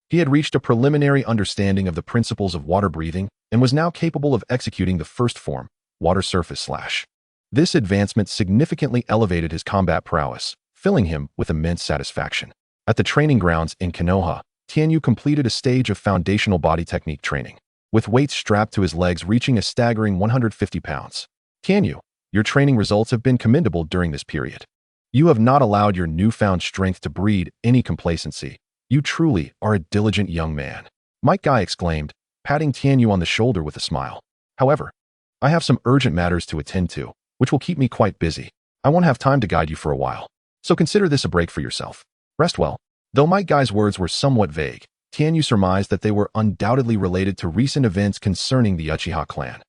he had reached a preliminary understanding of the principles of water breathing and was now capable of executing the first form, water surface slash. This advancement significantly elevated his combat prowess, filling him with immense satisfaction. At the training grounds in Konoha, Tianyu completed a stage of foundational body technique training, with weights strapped to his legs reaching a staggering 150 pounds. Tianyu, your training results have been commendable during this period. You have not allowed your newfound strength to breed any complacency. You truly are a diligent young man, Mike Guy exclaimed, patting Tianyu on the shoulder with a smile. However, I have some urgent matters to attend to, which will keep me quite busy. I won't have time to guide you for a while, so consider this a break for yourself. Rest well. Though Mike Guy's words were somewhat vague, Tianyu surmised that they were undoubtedly related to recent events concerning the Uchiha clan.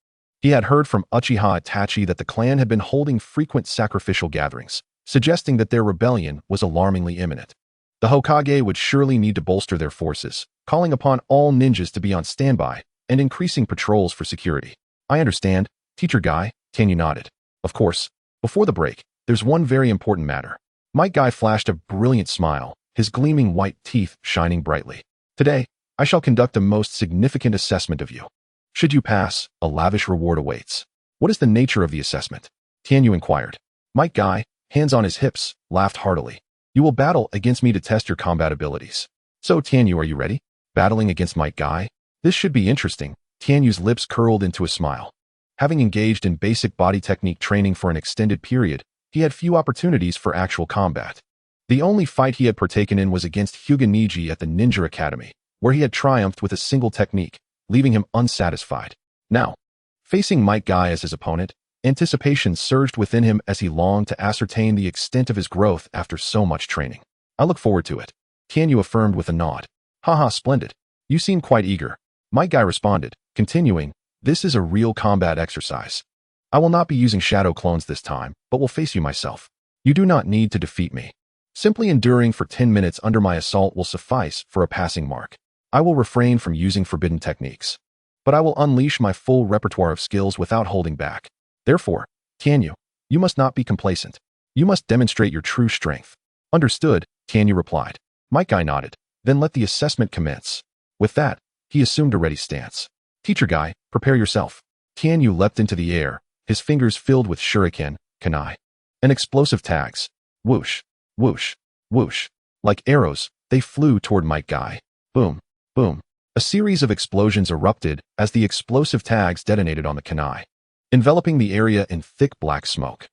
He had heard from Uchiha Itachi that the clan had been holding frequent sacrificial gatherings, suggesting that their rebellion was alarmingly imminent. The Hokage would surely need to bolster their forces, calling upon all ninjas to be on standby and increasing patrols for security. I understand, Teacher Guy, Tianyu nodded. Of course, before the break, there's one very important matter. Mike Guy flashed a brilliant smile, his gleaming white teeth shining brightly. Today, I shall conduct a most significant assessment of you. Should you pass, a lavish reward awaits. What is the nature of the assessment? Tianyu inquired. Mike Guy, hands on his hips, laughed heartily. You will battle against me to test your combat abilities. So Tianyu, are you ready? Battling against Mike Guy? This should be interesting. Tianyu's lips curled into a smile. Having engaged in basic body technique training for an extended period, he had few opportunities for actual combat. The only fight he had partaken in was against Hyuga Niji at the Ninja Academy, where he had triumphed with a single technique, leaving him unsatisfied. Now, facing Mike Guy as his opponent, anticipation surged within him as he longed to ascertain the extent of his growth after so much training. I look forward to it, Tianyu affirmed with a nod. Haha, splendid. You seem quite eager. Mike Guy responded, continuing, this is a real combat exercise. I will not be using shadow clones this time, but will face you myself. You do not need to defeat me. Simply enduring for 10 minutes under my assault will suffice for a passing mark. I will refrain from using forbidden techniques, but I will unleash my full repertoire of skills without holding back. Therefore, Tianyu, you must not be complacent. You must demonstrate your true strength. Understood, Tianyu replied. Mike Guy nodded. Then let the assessment commence. With that, he assumed a ready stance. Teacher Guy, prepare yourself. Tianyu leapt into the air, his fingers filled with shuriken, kunai, and explosive tags. Whoosh, whoosh, whoosh. Like arrows, they flew toward Mike Guy. Boom, boom. A series of explosions erupted as the explosive tags detonated on the kunai, enveloping the area in thick black smoke.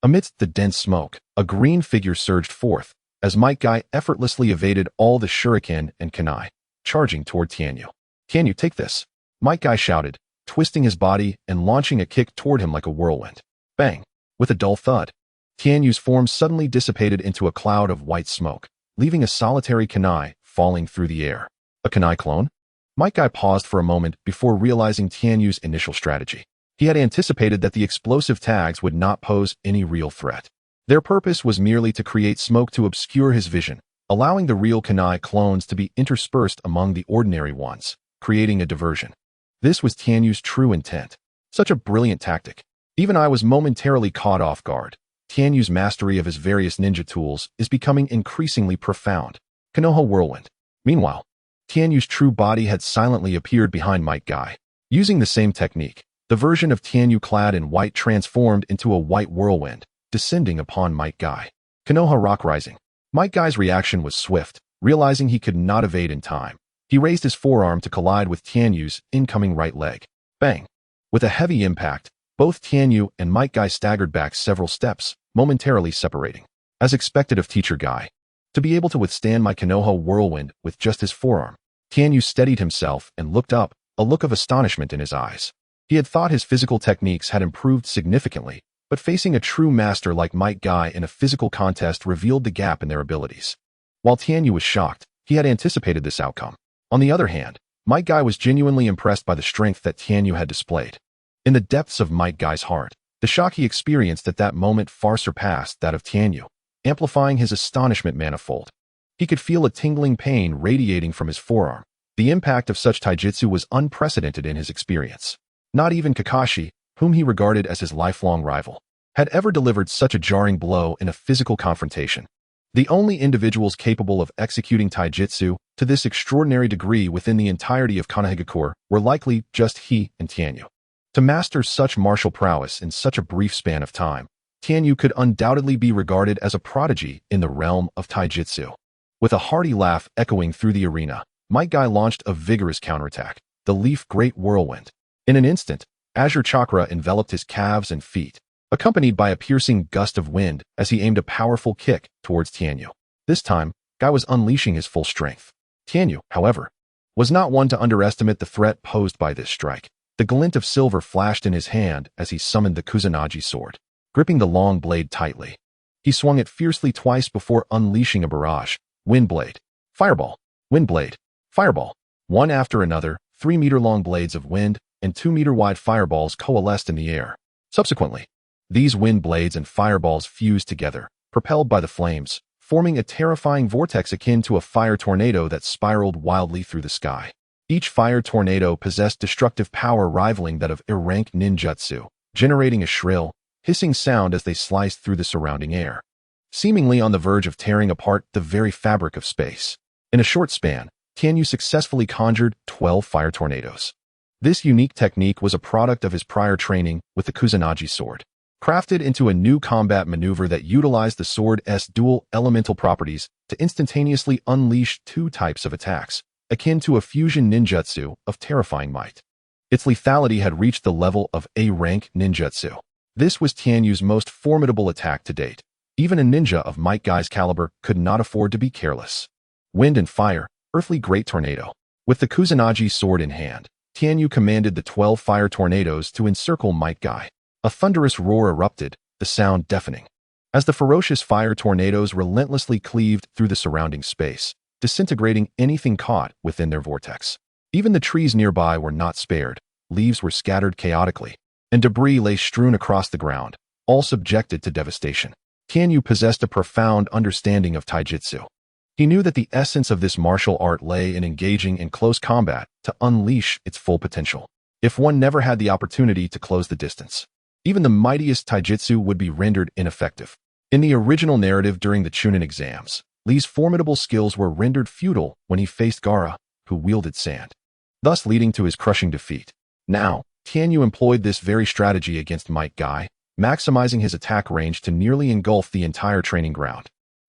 Amidst the dense smoke, a green figure surged forth, as Mike Guy effortlessly evaded all the shuriken and kunai, charging toward Tianyu. Tianyu, take this. Mike Guy shouted, twisting his body and launching a kick toward him like a whirlwind. Bang! With a dull thud, Tianyu's form suddenly dissipated into a cloud of white smoke, leaving a solitary kunai falling through the air. A kunai clone? Mike Guy paused for a moment before realizing Tianyu's initial strategy. He had anticipated that the explosive tags would not pose any real threat. Their purpose was merely to create smoke to obscure his vision, allowing the real kunai clones to be interspersed among the ordinary ones, creating a diversion. This was Tianyu's true intent. Such a brilliant tactic. Even I was momentarily caught off guard. Tianyu's mastery of his various ninja tools is becoming increasingly profound. Konoha Whirlwind. Meanwhile, Tianyu's true body had silently appeared behind Might Guy. Using the same technique, the version of Tianyu clad in white transformed into a white whirlwind, descending upon Might Guy. Konoha Rock Rising. Might Guy's reaction was swift. Realizing he could not evade in time, he raised his forearm to collide with Tianyu's incoming right leg. Bang! With a heavy impact, both Tianyu and Might Guy staggered back several steps, momentarily separating. As expected of Teacher Guy, to be able to withstand my Konoha whirlwind with just his forearm, Tianyu steadied himself and looked up, a look of astonishment in his eyes. He had thought his physical techniques had improved significantly, but facing a true master like Might Guy in a physical contest revealed the gap in their abilities. While Tianyu was shocked, he had anticipated this outcome. On the other hand, Might Guy was genuinely impressed by the strength that Tianyu had displayed. In the depths of Might Guy's heart, the shock he experienced at that moment far surpassed that of Tianyu, amplifying his astonishment manifold. He could feel a tingling pain radiating from his forearm. The impact of such taijutsu was unprecedented in his experience. Not even Kakashi, whom he regarded as his lifelong rival, had ever delivered such a jarring blow in a physical confrontation. The only individuals capable of executing taijutsu to this extraordinary degree within the entirety of Konohagakure were likely just he and Tianyu. To master such martial prowess in such a brief span of time, Tianyu could undoubtedly be regarded as a prodigy in the realm of taijutsu. With a hearty laugh echoing through the arena, Might Guy launched a vigorous counterattack, the Leaf Great Whirlwind. In an instant, Azure Chakra enveloped his calves and feet, accompanied by a piercing gust of wind as he aimed a powerful kick towards Tianyu. This time, Guy was unleashing his full strength. Tianyu, however, was not one to underestimate the threat posed by this strike. The glint of silver flashed in his hand as he summoned the Kusanagi Sword. Gripping the long blade tightly, he swung it fiercely twice before unleashing a barrage. Wind Blade. Fireball. Wind Blade. Fireball. One after another, 3-meter-long blades of wind and 2-meter-wide fireballs coalesced in the air. Subsequently, these wind blades and fireballs fused together, propelled by the flames, forming a terrifying vortex akin to a fire tornado that spiraled wildly through the sky. Each fire tornado possessed destructive power rivaling that of rank ninjutsu, generating a shrill, hissing sound as they sliced through the surrounding air, seemingly on the verge of tearing apart the very fabric of space. In a short span, Tianyu successfully conjured 12 fire tornadoes. This unique technique was a product of his prior training with the Kusanagi Sword, crafted into a new combat maneuver that utilized the sword's dual elemental properties to instantaneously unleash two types of attacks, akin to a fusion ninjutsu of terrifying might. Its lethality had reached the level of A-rank ninjutsu. This was Tianyu's most formidable attack to date. Even a ninja of Might Guy's caliber could not afford to be careless. Wind and Fire, Earthly Great Tornado. With the Kusanagi Sword in hand, Tianyu commanded the 12 fire tornadoes to encircle Might Guy. A thunderous roar erupted, the sound deafening, as the ferocious fire tornadoes relentlessly cleaved through the surrounding space, disintegrating anything caught within their vortex. Even the trees nearby were not spared. Leaves were scattered chaotically, and debris lay strewn across the ground, all subjected to devastation. Tianyu possessed a profound understanding of taijutsu. He knew that the essence of this martial art lay in engaging in close combat to unleash its full potential. If one never had the opportunity to close the distance, even the mightiest taijutsu would be rendered ineffective. In the original narrative during the Chunin exams, Lee's formidable skills were rendered futile when he faced Gaara, who wielded sand, thus leading to his crushing defeat. Now, Tianyu employed this very strategy against Might Guy, maximizing his attack range to nearly engulf the entire training ground,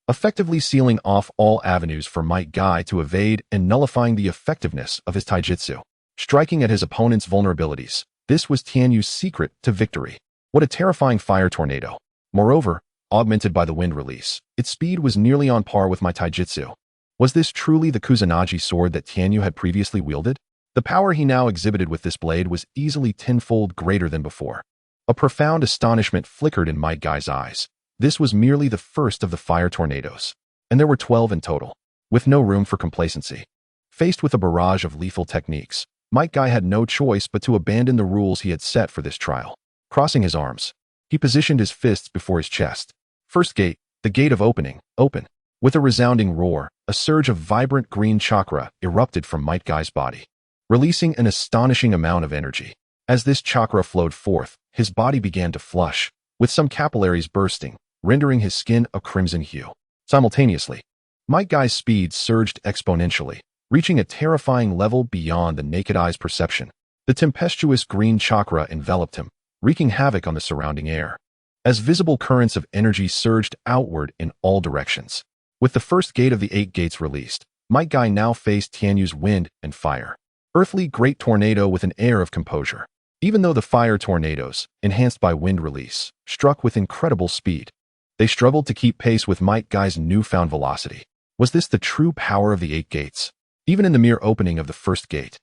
effectively sealing off all avenues for Might Guy to evade and nullifying the effectiveness of his taijutsu. Striking at his opponent's vulnerabilities, this was Tianyu's secret to victory. What a terrifying fire tornado! Moreover, augmented by the wind release, its speed was nearly on par with my taijutsu. Was this truly the Kusanagi Sword that Tianyu had previously wielded? The power he now exhibited with this blade was easily tenfold greater than before. A profound astonishment flickered in Might Guy's eyes. This was merely the first of the fire tornadoes, and there were 12 in total, with no room for complacency. Faced with a barrage of lethal techniques, Might Guy had no choice but to abandon the rules he had set for this trial. Crossing his arms, he positioned his fists before his chest. First gate, the gate of opening, open. With a resounding roar, a surge of vibrant green chakra erupted from Might Guy's body, releasing an astonishing amount of energy. As this chakra flowed forth, his body began to flush, with some capillaries bursting, rendering his skin a crimson hue. Simultaneously, Might Guy's speed surged exponentially, reaching a terrifying level beyond the naked eye's perception. The tempestuous green chakra enveloped him, wreaking havoc on the surrounding air, as visible currents of energy surged outward in all directions. With the first gate of the 8 gates released, Might Guy now faced Tianyu's wind and fire. Earthly great tornado with an air of composure. Even though the fire tornadoes, enhanced by wind release, struck with incredible speed, they struggled to keep pace with Might Guy's newfound velocity. Was this the true power of the 8 gates? Even in the mere opening of the first gate,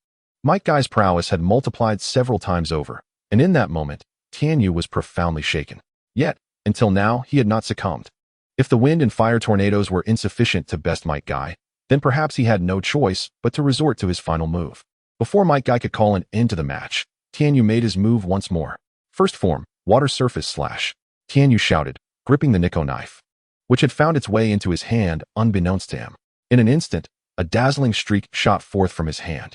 Might Guy's prowess had multiplied several times over, and in that moment, Tianyu was profoundly shaken. Yet, until now, he had not succumbed. If the wind and fire tornadoes were insufficient to best Might Guy, then perhaps he had no choice but to resort to his final move. Before Might Guy could call an end to the match, Tianyu made his move once more. First form, water surface slash. Tianyu shouted, gripping the Nikko knife, which had found its way into his hand unbeknownst to him. In an instant, a dazzling streak shot forth from his hand.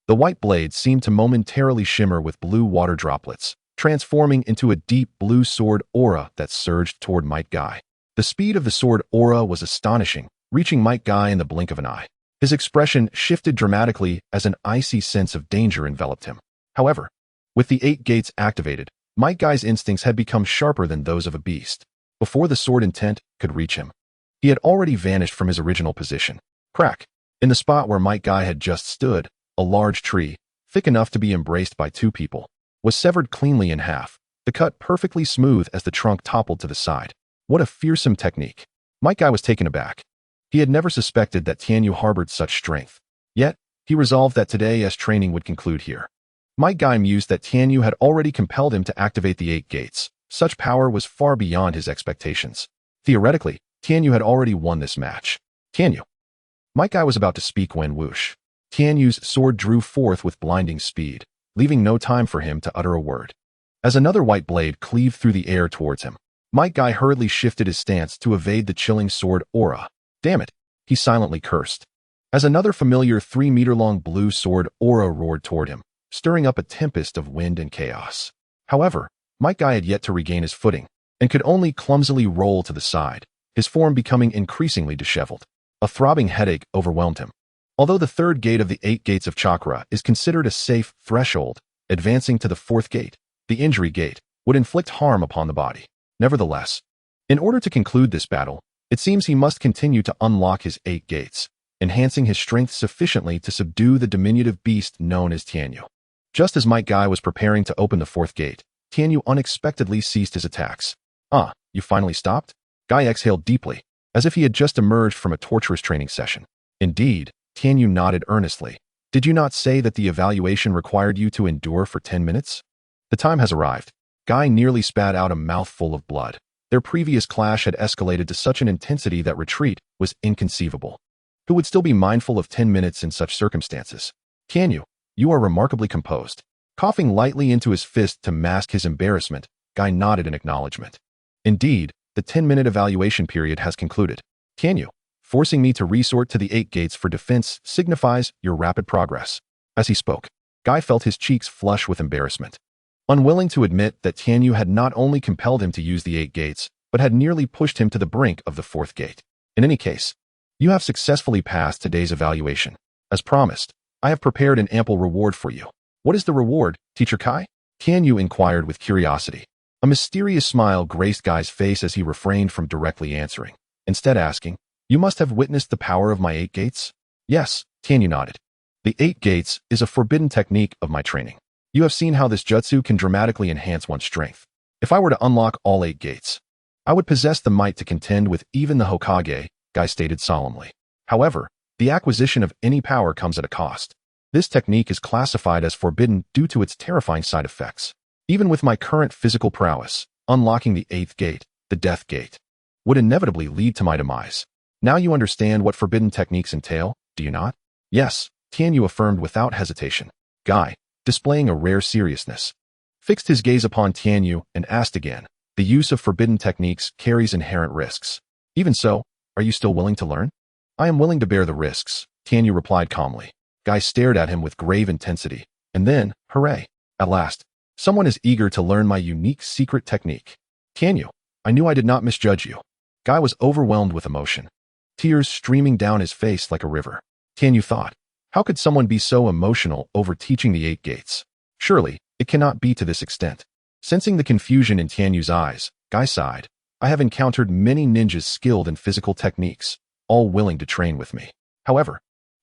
The white blade seemed to momentarily shimmer with blue water droplets, transforming into a deep blue sword aura that surged toward Might Guy. The speed of the sword aura was astonishing, reaching Might Guy in the blink of an eye. His expression shifted dramatically as an icy sense of danger enveloped him. However, with the 8 gates activated, Might Guy's instincts had become sharper than those of a beast. Before the sword intent could reach him, he had already vanished from his original position. Crack! In the spot where Might Guy had just stood, a large tree, thick enough to be embraced by 2 people, was severed cleanly in half, the cut perfectly smooth as the trunk toppled to the side. What a fearsome technique! Might Guy was taken aback. He had never suspected that Tianyu harbored such strength. Yet, he resolved that today's training would conclude here. Might Guy mused that Tianyu had already compelled him to activate the 8 gates. Such power was far beyond his expectations. Theoretically, Tianyu had already won this match. Tianyu. Might Guy was about to speak when whoosh. Tianyu's sword drew forth with blinding speed, leaving no time for him to utter a word. As another white blade cleaved through the air towards him, Might Guy hurriedly shifted his stance to evade the chilling sword aura. Damn it, he silently cursed. As another familiar 3-meter-long blue sword aura roared toward him, stirring up a tempest of wind and chaos. However, Might Guy had yet to regain his footing, and could only clumsily roll to the side, his form becoming increasingly disheveled. A throbbing headache overwhelmed him. Although the 3rd gate of the 8 gates of chakra is considered a safe threshold, advancing to the 4th gate, the injury gate, would inflict harm upon the body. Nevertheless, in order to conclude this battle, it seems he must continue to unlock his 8 gates, enhancing his strength sufficiently to subdue the diminutive beast known as Tianyu. Just as Might Guy was preparing to open the 4th gate, Tianyu unexpectedly ceased his attacks. Ah, you finally stopped? Guy exhaled deeply, as if he had just emerged from a torturous training session. Indeed, Tianyu nodded earnestly. Did you not say that the evaluation required you to endure for 10 minutes? The time has arrived. Guy nearly spat out a mouthful of blood. Their previous clash had escalated to such an intensity that retreat was inconceivable. Who would still be mindful of 10 minutes in such circumstances? Tianyu, you are remarkably composed. Coughing lightly into his fist to mask his embarrassment, Guy nodded in acknowledgement. Indeed, the 10-minute evaluation period has concluded. Tianyu, forcing me to resort to the 8 gates for defense signifies your rapid progress. As he spoke, Guy felt his cheeks flush with embarrassment. Unwilling to admit that Tianyu had not only compelled him to use the 8 gates, but had nearly pushed him to the brink of the 4th gate. In any case, you have successfully passed today's evaluation. As promised, I have prepared an ample reward for you. What is the reward, Teacher Kai? Tianyu inquired with curiosity. A mysterious smile graced Guy's face as he refrained from directly answering, instead asking, You must have witnessed the power of my 8 gates? Yes, Tianyu nodded. The 8 gates is a forbidden technique of my training. You have seen how this jutsu can dramatically enhance one's strength. If I were to unlock all 8 gates, I would possess the might to contend with even the Hokage, Guy stated solemnly. However, the acquisition of any power comes at a cost. This technique is classified as forbidden due to its terrifying side effects. Even with my current physical prowess, unlocking the 8th gate, the death gate, would inevitably lead to my demise. Now you understand what forbidden techniques entail, do you not? Yes, Tianyu affirmed without hesitation. Guy, displaying a rare seriousness, fixed his gaze upon Tianyu and asked again, the use of forbidden techniques carries inherent risks. Even so, are you still willing to learn? I am willing to bear the risks, Tianyu replied calmly. Guy stared at him with grave intensity, and then, hooray! At last, someone is eager to learn my unique secret technique. Tianyu, I knew I did not misjudge you. Guy was overwhelmed with emotion, tears streaming down his face like a river. Tianyu thought, how could someone be so emotional over teaching the 8 gates? Surely, it cannot be to this extent. Sensing the confusion in Tianyu's eyes, Guy sighed. I have encountered many ninjas skilled in physical techniques, all willing to train with me. However,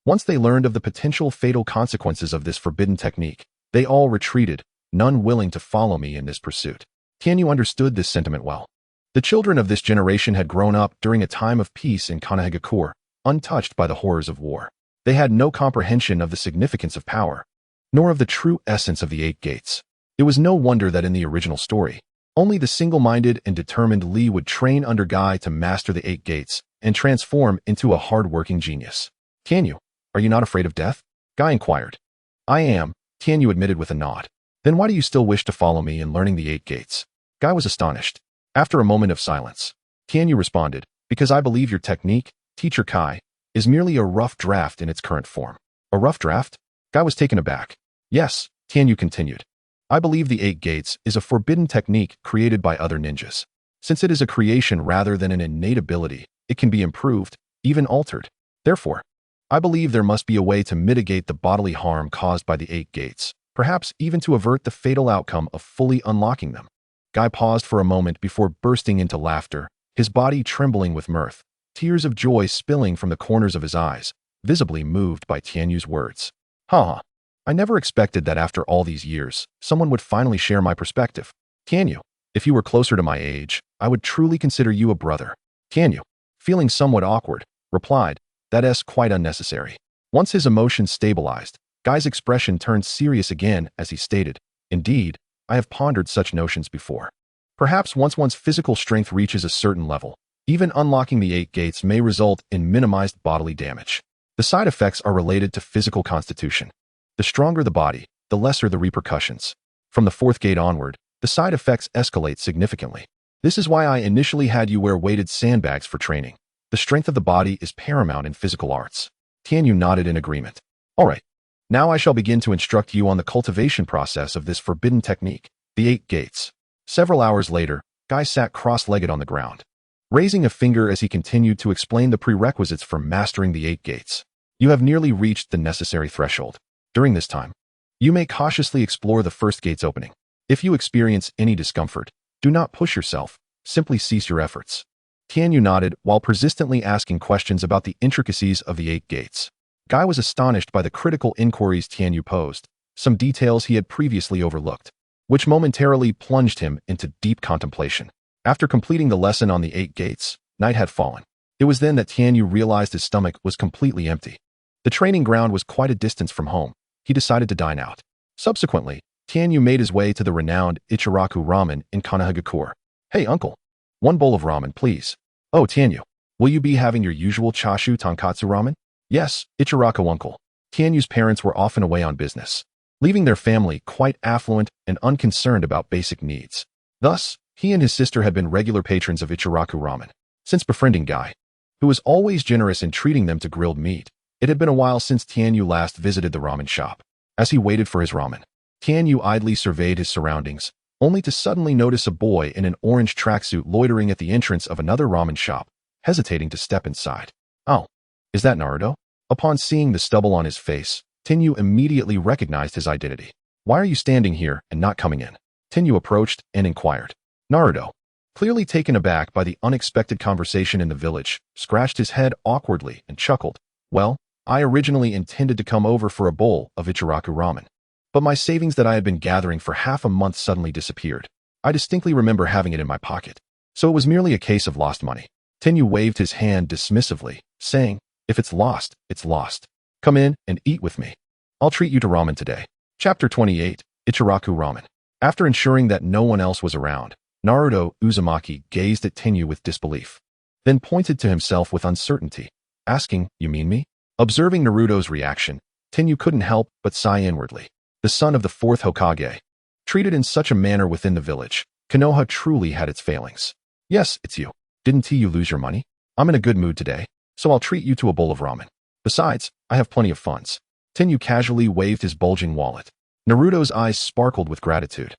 once they learned of the potential fatal consequences of this forbidden technique, they all retreated, none willing to follow me in this pursuit. Tianyu understood this sentiment well. The children of this generation had grown up during a time of peace in Konoha, untouched by the horrors of war. They had no comprehension of the significance of power, nor of the true essence of the 8 gates. It was no wonder that in the original story, only the single-minded and determined Li would train under Guy to master the 8 gates and transform into a hard-working genius. Tianyu, are you not afraid of death? Guy inquired. I am, Tianyu admitted with a nod. Then why do you still wish to follow me in learning the 8 gates? Guy was astonished. After a moment of silence, Tianyu responded, because I believe your technique, Teacher Kai, is merely a rough draft in its current form. A rough draft? Guy was taken aback. Yes, Tianyu continued. I believe the 8 gates is a forbidden technique created by other ninjas. Since it is a creation rather than an innate ability, it can be improved, even altered. Therefore, I believe there must be a way to mitigate the bodily harm caused by the 8 gates, perhaps even to avert the fatal outcome of fully unlocking them. Guy paused for a moment before bursting into laughter, his body trembling with mirth, tears of joy spilling from the corners of his eyes, visibly moved by Tianyu's words. Haha, I never expected that after all these years, someone would finally share my perspective. Tianyu, if you were closer to my age, I would truly consider you a brother. Tianyu, feeling somewhat awkward, replied, that's quite unnecessary. Once his emotions stabilized, Guy's expression turned serious again as he stated, indeed, I have pondered such notions before. Perhaps once one's physical strength reaches a certain level, even unlocking the 8 gates may result in minimized bodily damage. The side effects are related to physical constitution. The stronger the body, the lesser the repercussions. From the 4th gate onward, the side effects escalate significantly. This is why I initially had you wear weighted sandbags for training. The strength of the body is paramount in physical arts. Tianyu nodded in agreement. All right. Now I shall begin to instruct you on the cultivation process of this forbidden technique, the 8 gates. Several hours later, Guy sat cross-legged on the ground, raising a finger as he continued to explain the prerequisites for mastering the 8 gates. You have nearly reached the necessary threshold. During this time, you may cautiously explore the 1st gate's opening. If you experience any discomfort, do not push yourself, simply cease your efforts. Tianyu nodded while persistently asking questions about the intricacies of the 8 gates. Guy was astonished by the critical inquiries Tianyu posed, some details he had previously overlooked, which momentarily plunged him into deep contemplation. After completing the lesson on the 8 gates, night had fallen. It was then that Tianyu realized his stomach was completely empty. The training ground was quite a distance from home. He decided to dine out. Subsequently, Tianyu made his way to the renowned Ichiraku Ramen in Konoha. Hey, uncle. 1 bowl of ramen, please. Oh, Tianyu. Will you be having your usual chashu tonkatsu ramen? Yes, Ichiraku uncle. Tianyu's parents were often away on business, leaving their family quite affluent and unconcerned about basic needs. Thus, he and his sister had been regular patrons of Ichiraku Ramen. Since befriending Guy, who was always generous in treating them to grilled meat, it had been a while since Tianyu last visited the ramen shop. As he waited for his ramen, Tianyu idly surveyed his surroundings, only to suddenly notice a boy in an orange tracksuit loitering at the entrance of another ramen shop, hesitating to step inside. Oh, is that Naruto? Upon seeing the stubble on his face, Tianyu immediately recognized his identity. Why are you standing here and not coming in? Tianyu approached and inquired. Naruto, clearly taken aback by the unexpected conversation in the village, scratched his head awkwardly and chuckled. Well, I originally intended to come over for a bowl of Ichiraku ramen, but my savings that I had been gathering for half a month suddenly disappeared. I distinctly remember having it in my pocket, so it was merely a case of lost money. Tianyu waved his hand dismissively, saying, if it's lost, it's lost. Come in and eat with me. I'll treat you to ramen today. Chapter 28, Ichiraku Ramen. After ensuring that no one else was around, Naruto Uzumaki gazed at Tianyu with disbelief, then pointed to himself with uncertainty, asking, you mean me? Observing Naruto's reaction, Tianyu couldn't help but sigh inwardly. The son of the 4th Hokage, treated in such a manner within the village, Konoha truly had its failings. Yes, it's you. Didn't you lose your money? I'm in a good mood today, so I'll treat you to a bowl of ramen. Besides, I have plenty of funds. Tianyu casually waved his bulging wallet. Naruto's eyes sparkled with gratitude,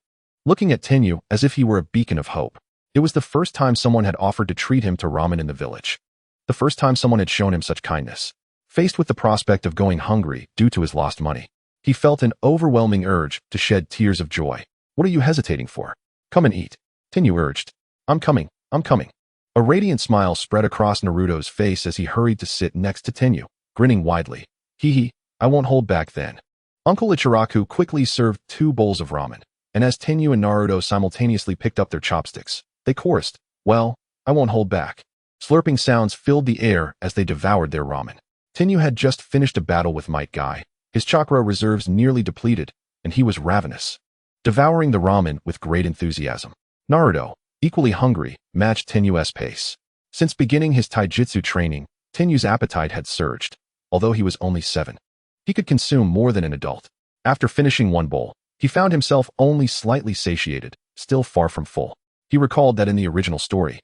looking at Tianyu as if he were a beacon of hope. It was the first time someone had offered to treat him to ramen in the village. The first time someone had shown him such kindness. Faced with the prospect of going hungry due to his lost money, he felt an overwhelming urge to shed tears of joy. What are you hesitating for? Come and eat. Tenyu urged. I'm coming. A radiant smile spread across Naruto's face as he hurried to sit next to Tenyu, grinning widely. Hee, I won't hold back then. Uncle Ichiraku quickly served 2 bowls of ramen, and as Tenyu and Naruto simultaneously picked up their chopsticks, they chorused, well, I won't hold back. Slurping sounds filled the air as they devoured their ramen. Tenyu had just finished a battle with Might Guy, his chakra reserves nearly depleted, and he was ravenous, devouring the ramen with great enthusiasm. Naruto, equally hungry, matched Tenyu's pace. Since beginning his taijutsu training, Tenyu's appetite had surged, although he was only 7. He could consume more than an adult. After finishing 1 bowl, he found himself only slightly satiated, still far from full. He recalled that in the original story,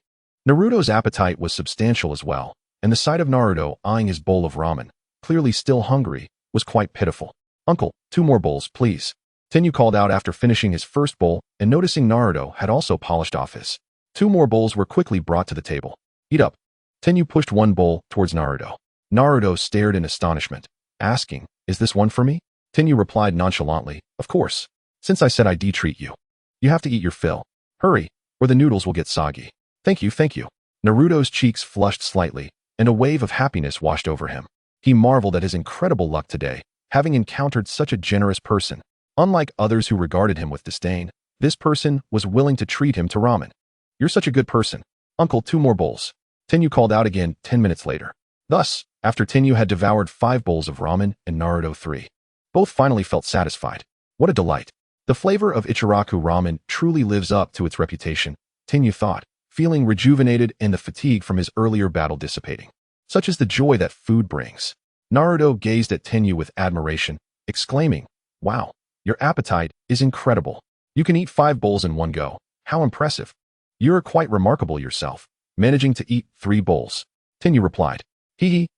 Naruto's appetite was substantial as well, and the sight of Naruto eyeing his bowl of ramen, clearly still hungry, was quite pitiful. Uncle, 2 more bowls, please. Tenyu called out after finishing his first bowl and noticing Naruto had also polished off his. 2 more bowls were quickly brought to the table. Eat up. Tenyu pushed 1 bowl towards Naruto. Naruto stared in astonishment, asking, is this one for me? Tenyu replied nonchalantly, of course. Since I said I'd treat you. You have to eat your fill. Hurry, or the noodles will get soggy. Thank you. Naruto's cheeks flushed slightly, and a wave of happiness washed over him. He marveled at his incredible luck today, having encountered such a generous person. Unlike others who regarded him with disdain, this person was willing to treat him to ramen. You're such a good person. Uncle, 2 more bowls. Tenyu called out again 10 minutes later. Thus, after Tenyu had devoured 5 bowls of ramen and Naruto 3, both finally felt satisfied. What a delight. The flavor of Ichiraku ramen truly lives up to its reputation, Tenyu thought, feeling rejuvenated and the fatigue from his earlier battle dissipating. Such is the joy that food brings. Naruto gazed at Tenyu with admiration, exclaiming, wow, your appetite is incredible. You can eat 5 bowls in one go. How impressive. You're quite remarkable yourself, managing to eat 3 bowls. Tenyu replied,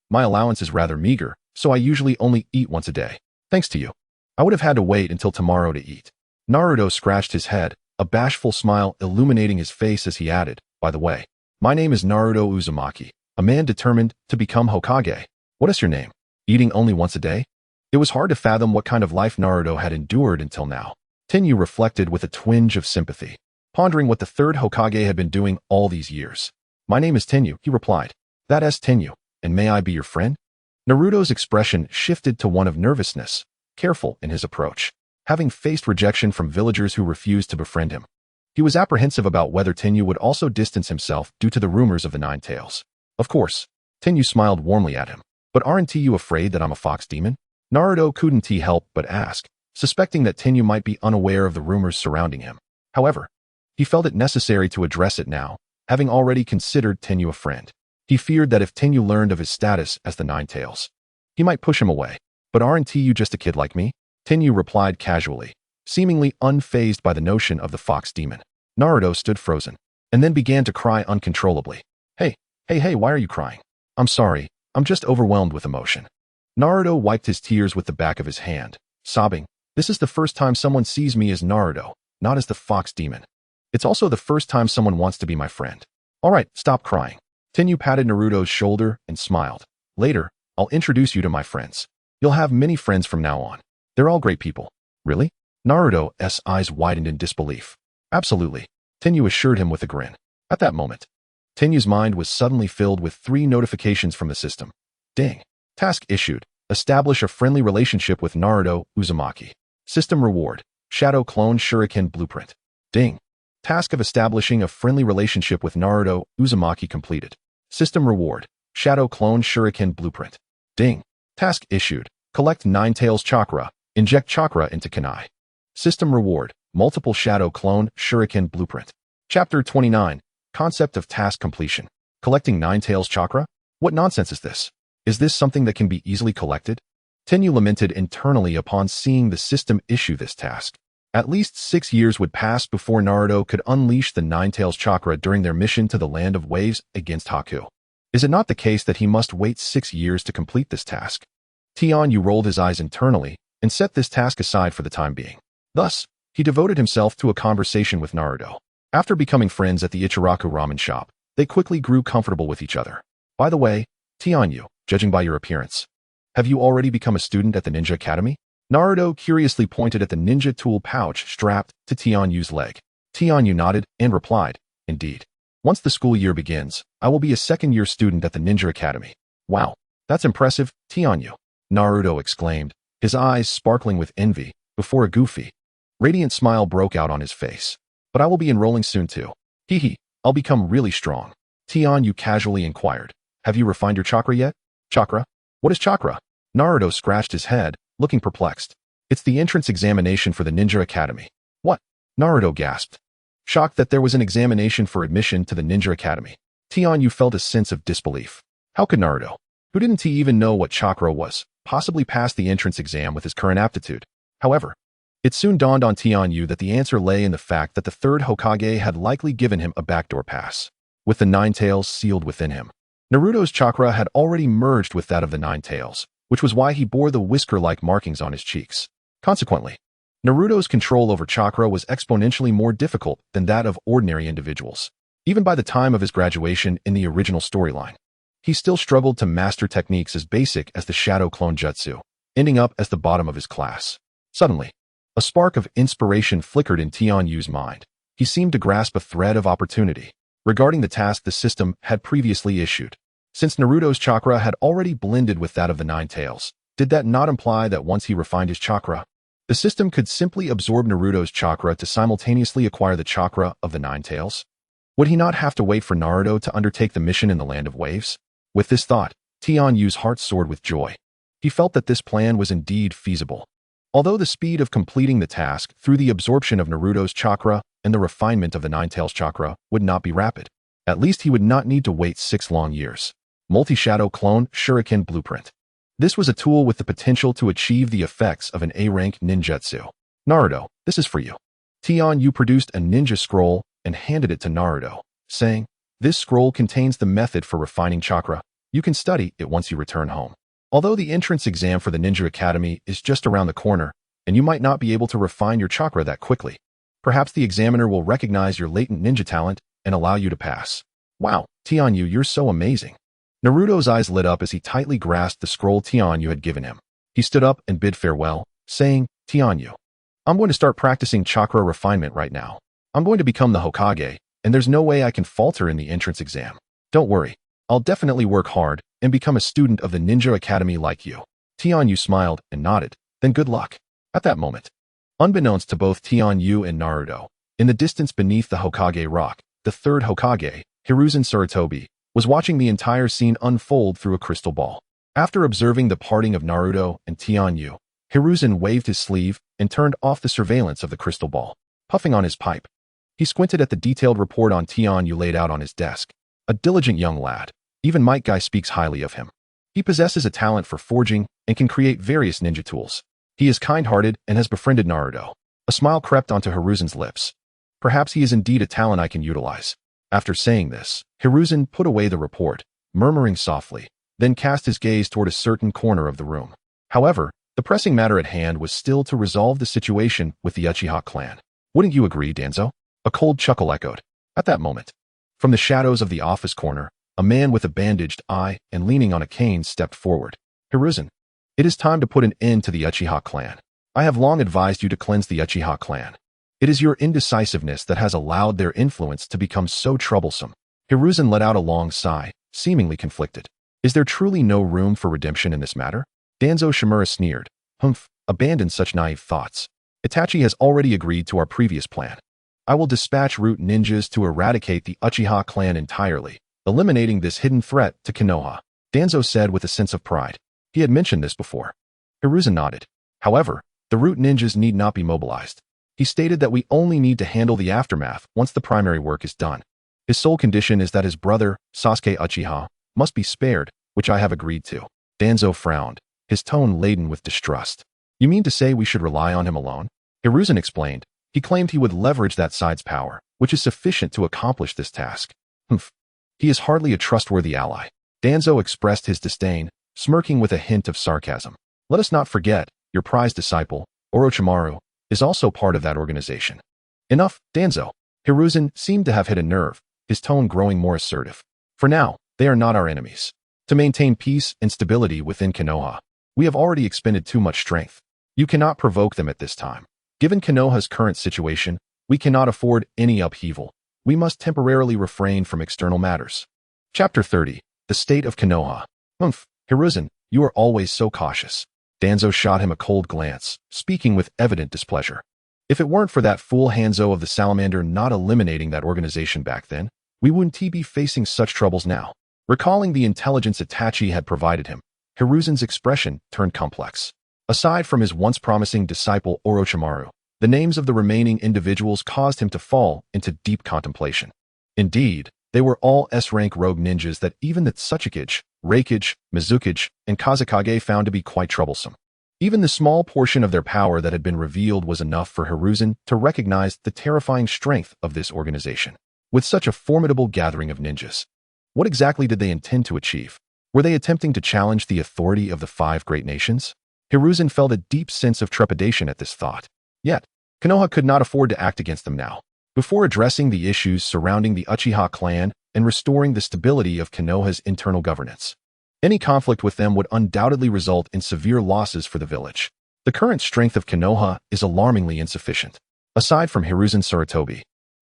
my allowance is rather meager, so I usually only eat once a day. Thanks to you. I would have had to wait until tomorrow to eat. Naruto scratched his head, a bashful smile illuminating his face as he added, by the way, my name is Naruto Uzumaki, a man determined to become Hokage. What is your name? Eating only once a day? It was hard to fathom what kind of life Naruto had endured until now. Tenyu reflected with a twinge of sympathy, pondering what the 3rd Hokage had been doing all these years. My name is Tenyu, he replied. That is Tenyu, and may I be your friend? Naruto's expression shifted to one of nervousness, careful in his approach, having faced rejection from villagers who refused to befriend him. He was apprehensive about whether Tenyu would also distance himself due to the rumors of the 9 tails. Of course, Tenyu smiled warmly at him. But aren't you afraid that I'm a fox demon? Naruto couldn't help but ask, suspecting that Tenyu might be unaware of the rumors surrounding him. However, he felt it necessary to address it now, having already considered Tenyu a friend. He feared that if Tenyu learned of his status as the 9 tails, he might push him away. But aren't you just a kid like me? Tenyu replied casually, seemingly unfazed by the notion of the fox demon. Naruto stood frozen, and then began to cry uncontrollably. Hey, why are you crying? I'm sorry, I'm just overwhelmed with emotion. Naruto wiped his tears with the back of his hand, sobbing, this is the first time someone sees me as Naruto, not as the fox demon. It's also the first time someone wants to be my friend. Alright, stop crying. Tenyu patted Naruto's shoulder and smiled. Later, I'll introduce you to my friends. You'll have many friends from now on. They're all great people. Really? Naruto's eyes widened in disbelief. Absolutely, Tenyu assured him with a grin. At that moment, Tenyu's mind was suddenly filled with 3 notifications from the system. Ding. Task issued. Establish a friendly relationship with Naruto Uzumaki. System reward. Shadow Clone Shuriken Blueprint. Ding. Task of establishing a friendly relationship with Naruto Uzumaki completed. System reward. Shadow Clone Shuriken Blueprint. Ding. Task issued. Collect 9 tails chakra. Inject chakra into Kunai. System reward. Multiple Shadow Clone Shuriken Blueprint. Chapter 29. Concept of task completion. Collecting 9 tails chakra? What nonsense is this? Is this something that can be easily collected? Tenyu lamented internally upon seeing the system issue this task. At least 6 years would pass before Naruto could unleash the 9 tails chakra during their mission to the Land of Waves against Haku. Is it not the case that he must wait 6 years to complete this task? Tianyu rolled his eyes internally and set this task aside for the time being. Thus, he devoted himself to a conversation with Naruto. After becoming friends at the Ichiraku ramen shop, they quickly grew comfortable with each other. By the way, Tianyu, judging by your appearance, have you already become a student at the Ninja Academy? Naruto curiously pointed at the ninja tool pouch strapped to Tianyu's leg. Tianyu nodded and replied, indeed. Once the school year begins, I will be a second-year student at the Ninja Academy. Wow, that's impressive, Tianyu. Naruto exclaimed, his eyes sparkling with envy, before a goofy, radiant smile broke out on his face. But I will be enrolling soon too. Hee, I'll become really strong. Tianyu casually inquired, have you refined your chakra yet? Chakra? What is chakra? Naruto scratched his head, looking perplexed. It's the entrance examination for the Ninja Academy. What? Naruto gasped, shocked that there was an examination for admission to the Ninja Academy. Tianyu felt a sense of disbelief. How could Naruto, who didn't he even know what chakra was, possibly pass the entrance exam with his current aptitude? However, it soon dawned on Tianyu that the answer lay in the fact that the third Hokage had likely given him a backdoor pass, with the Nine Tails sealed within him. Naruto's chakra had already merged with that of the Nine Tails, which was why he bore the whisker-like markings on his cheeks. Consequently, Naruto's control over chakra was exponentially more difficult than that of ordinary individuals. Even by the time of his graduation in the original storyline, he still struggled to master techniques as basic as the Shadow Clone Jutsu, ending up as the bottom of his class. Suddenly, a spark of inspiration flickered in Tianyu's mind. He seemed to grasp a thread of opportunity regarding the task the system had previously issued. Since Naruto's chakra had already blended with that of the Nine Tails, did that not imply that once he refined his chakra, the system could simply absorb Naruto's chakra to simultaneously acquire the chakra of the Nine Tails? Would he not have to wait for Naruto to undertake the mission in the Land of Waves? With this thought, Tianyu's heart soared with joy. He felt that this plan was indeed feasible. Although the speed of completing the task through the absorption of Naruto's chakra and the refinement of the Nine Tails chakra would not be rapid, at least he would not need to wait 6 long years. Multi-Shadow Clone Shuriken Blueprint. This was a tool with the potential to achieve the effects of an A-rank ninjutsu. Naruto, this is for you. Tianyu produced a ninja scroll and handed it to Naruto, saying, this scroll contains the method for refining chakra. You can study it once you return home. Although the entrance exam for the Ninja Academy is just around the corner, and you might not be able to refine your chakra that quickly, perhaps the examiner will recognize your latent ninja talent and allow you to pass. Wow, Tianyu, you're so amazing. Naruto's eyes lit up as he tightly grasped the scroll Tianyu had given him. He stood up and bid farewell, saying, Tianyu, I'm going to start practicing chakra refinement right now. I'm going to become the Hokage, and there's no way I can falter in the entrance exam. Don't worry, I'll definitely work hard and become a student of the Ninja Academy like you. Tianyu smiled and nodded, then good luck. At that moment, unbeknownst to both Tianyu and Naruto, in the distance beneath the Hokage rock, the third Hokage, Hiruzen Sarutobi, was watching the entire scene unfold through a crystal ball. After observing the parting of Naruto and Tianyu, Hiruzen waved his sleeve and turned off the surveillance of the crystal ball, puffing on his pipe. He squinted at the detailed report on Tianyu laid out on his desk. A diligent young lad. Even Might Guy speaks highly of him. He possesses a talent for forging and can create various ninja tools. He is kind-hearted and has befriended Naruto. A smile crept onto Hiruzen's lips. Perhaps he is indeed a talent I can utilize. After saying this, Hiruzen put away the report, murmuring softly, then cast his gaze toward a certain corner of the room. However, the pressing matter at hand was still to resolve the situation with the Uchiha clan. Wouldn't you agree, Danzo? A cold chuckle echoed. At that moment, from the shadows of the office corner, a man with a bandaged eye and leaning on a cane stepped forward. Hiruzen, it is time to put an end to the Uchiha clan. I have long advised you to cleanse the Uchiha clan. It is your indecisiveness that has allowed their influence to become so troublesome. Hiruzen let out a long sigh, seemingly conflicted. Is there truly no room for redemption in this matter? Danzo Shimura sneered. Humph, abandon such naive thoughts. Itachi has already agreed to our previous plan. I will dispatch root ninjas to eradicate the Uchiha clan entirely, eliminating this hidden threat to Konoha, Danzo said with a sense of pride. He had mentioned this before. Hiruzen nodded. However, the root ninjas need not be mobilized. He stated that we only need to handle the aftermath once the primary work is done. His sole condition is that his brother, Sasuke Uchiha, must be spared, which I have agreed to. Danzo frowned, his tone laden with distrust. You mean to say we should rely on him alone? Hiruzen explained. He claimed he would leverage that side's power, which is sufficient to accomplish this task. Humph. He is hardly a trustworthy ally. Danzo expressed his disdain, smirking with a hint of sarcasm. Let us not forget, your prized disciple, Orochimaru, is also part of that organization. Enough, Danzo. Hiruzen seemed to have hit a nerve, his tone growing more assertive. For now, they are not our enemies. To maintain peace and stability within Konoha, we have already expended too much strength. You cannot provoke them at this time. Given Konoha's current situation, we cannot afford any upheaval. We must temporarily refrain from external matters. Chapter 30. The State of Konoha. Hiruzen, you are always so cautious. Danzo shot him a cold glance, speaking with evident displeasure. If it weren't for that fool Hanzo of the Salamander not eliminating that organization back then, we wouldn't be facing such troubles now. Recalling the intelligence Itachi had provided him, Hiruzen's expression turned complex. Aside from his once promising disciple Orochimaru, the names of the remaining individuals caused him to fall into deep contemplation. Indeed, they were all S-rank rogue ninjas that even the Tsuchikage, Raikage, Mizukage, and Kazekage found to be quite troublesome. Even the small portion of their power that had been revealed was enough for Hiruzen to recognize the terrifying strength of this organization. With such a formidable gathering of ninjas, what exactly did they intend to achieve? Were they attempting to challenge the authority of the 5 great nations? Hiruzen felt a deep sense of trepidation at this thought. Yet, Konoha could not afford to act against them now. Before addressing the issues surrounding the Uchiha clan and restoring the stability of Konoha's internal governance, any conflict with them would undoubtedly result in severe losses for the village. The current strength of Konoha is alarmingly insufficient. Aside from Hiruzen Sarutobi,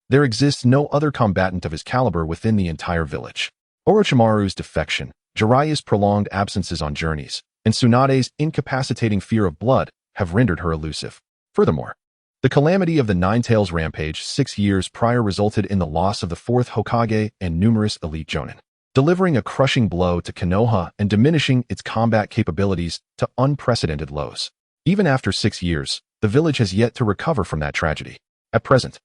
there exists no other combatant of his caliber within the entire village. Orochimaru's defection, Jiraiya's prolonged absences on journeys, and Tsunade's incapacitating fear of blood have rendered her elusive. Furthermore, the calamity of the Nine-Tails rampage 6 years prior resulted in the loss of the 4th Hokage and numerous elite jonin, delivering a crushing blow to Konoha and diminishing its combat capabilities to unprecedented lows. Even after 6 years, the village has yet to recover from that tragedy. At present,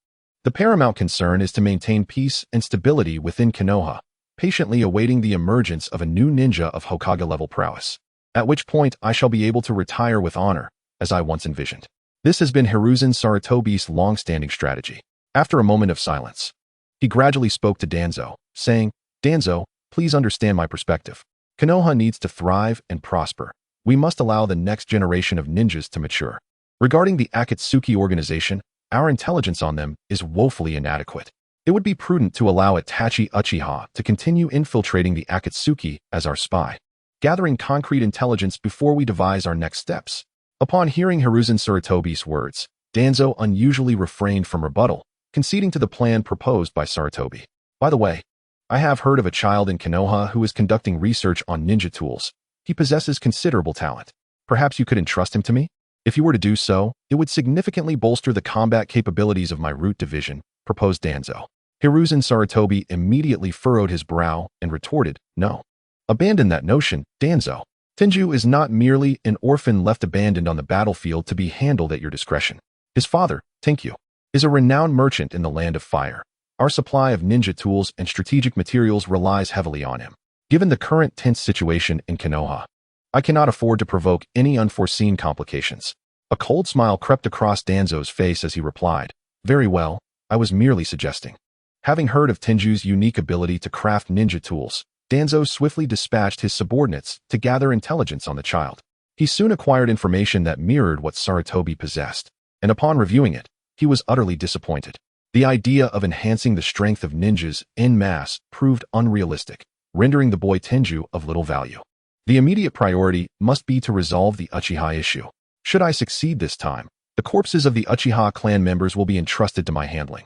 the paramount concern is to maintain peace and stability within Konoha, patiently awaiting the emergence of a new ninja of Hokage-level prowess, at which point I shall be able to retire with honor, as I once envisioned. This has been Hiruzen Sarutobi's long-standing strategy. After a moment of silence, he gradually spoke to Danzo, saying, Danzo, please understand my perspective. Konoha needs to thrive and prosper. We must allow the next generation of ninjas to mature. Regarding the Akatsuki organization, our intelligence on them is woefully inadequate. It would be prudent to allow Itachi Uchiha to continue infiltrating the Akatsuki as our spy, gathering concrete intelligence before we devise our next steps. Upon hearing Hiruzen Sarutobi's words, Danzo unusually refrained from rebuttal, conceding to the plan proposed by Sarutobi. By the way, I have heard of a child in Konoha who is conducting research on ninja tools. He possesses considerable talent. Perhaps you could entrust him to me? If you were to do so, it would significantly bolster the combat capabilities of my root division, proposed Danzo. Hiruzen Sarutobi immediately furrowed his brow and retorted, no. Abandon that notion, Danzo. Tenju is not merely an orphan left abandoned on the battlefield to be handled at your discretion. His father, Tenkyu, is a renowned merchant in the Land of Fire. Our supply of ninja tools and strategic materials relies heavily on him. Given the current tense situation in Konoha, I cannot afford to provoke any unforeseen complications. A cold smile crept across Danzo's face as he replied, very well, I was merely suggesting. Having heard of Tenju's unique ability to craft ninja tools, Danzo swiftly dispatched his subordinates to gather intelligence on the child. He soon acquired information that mirrored what Sarutobi possessed, and upon reviewing it, he was utterly disappointed. The idea of enhancing the strength of ninjas en masse proved unrealistic, rendering the boy Tenju of little value. The immediate priority must be to resolve the Uchiha issue. Should I succeed this time, the corpses of the Uchiha clan members will be entrusted to my handling,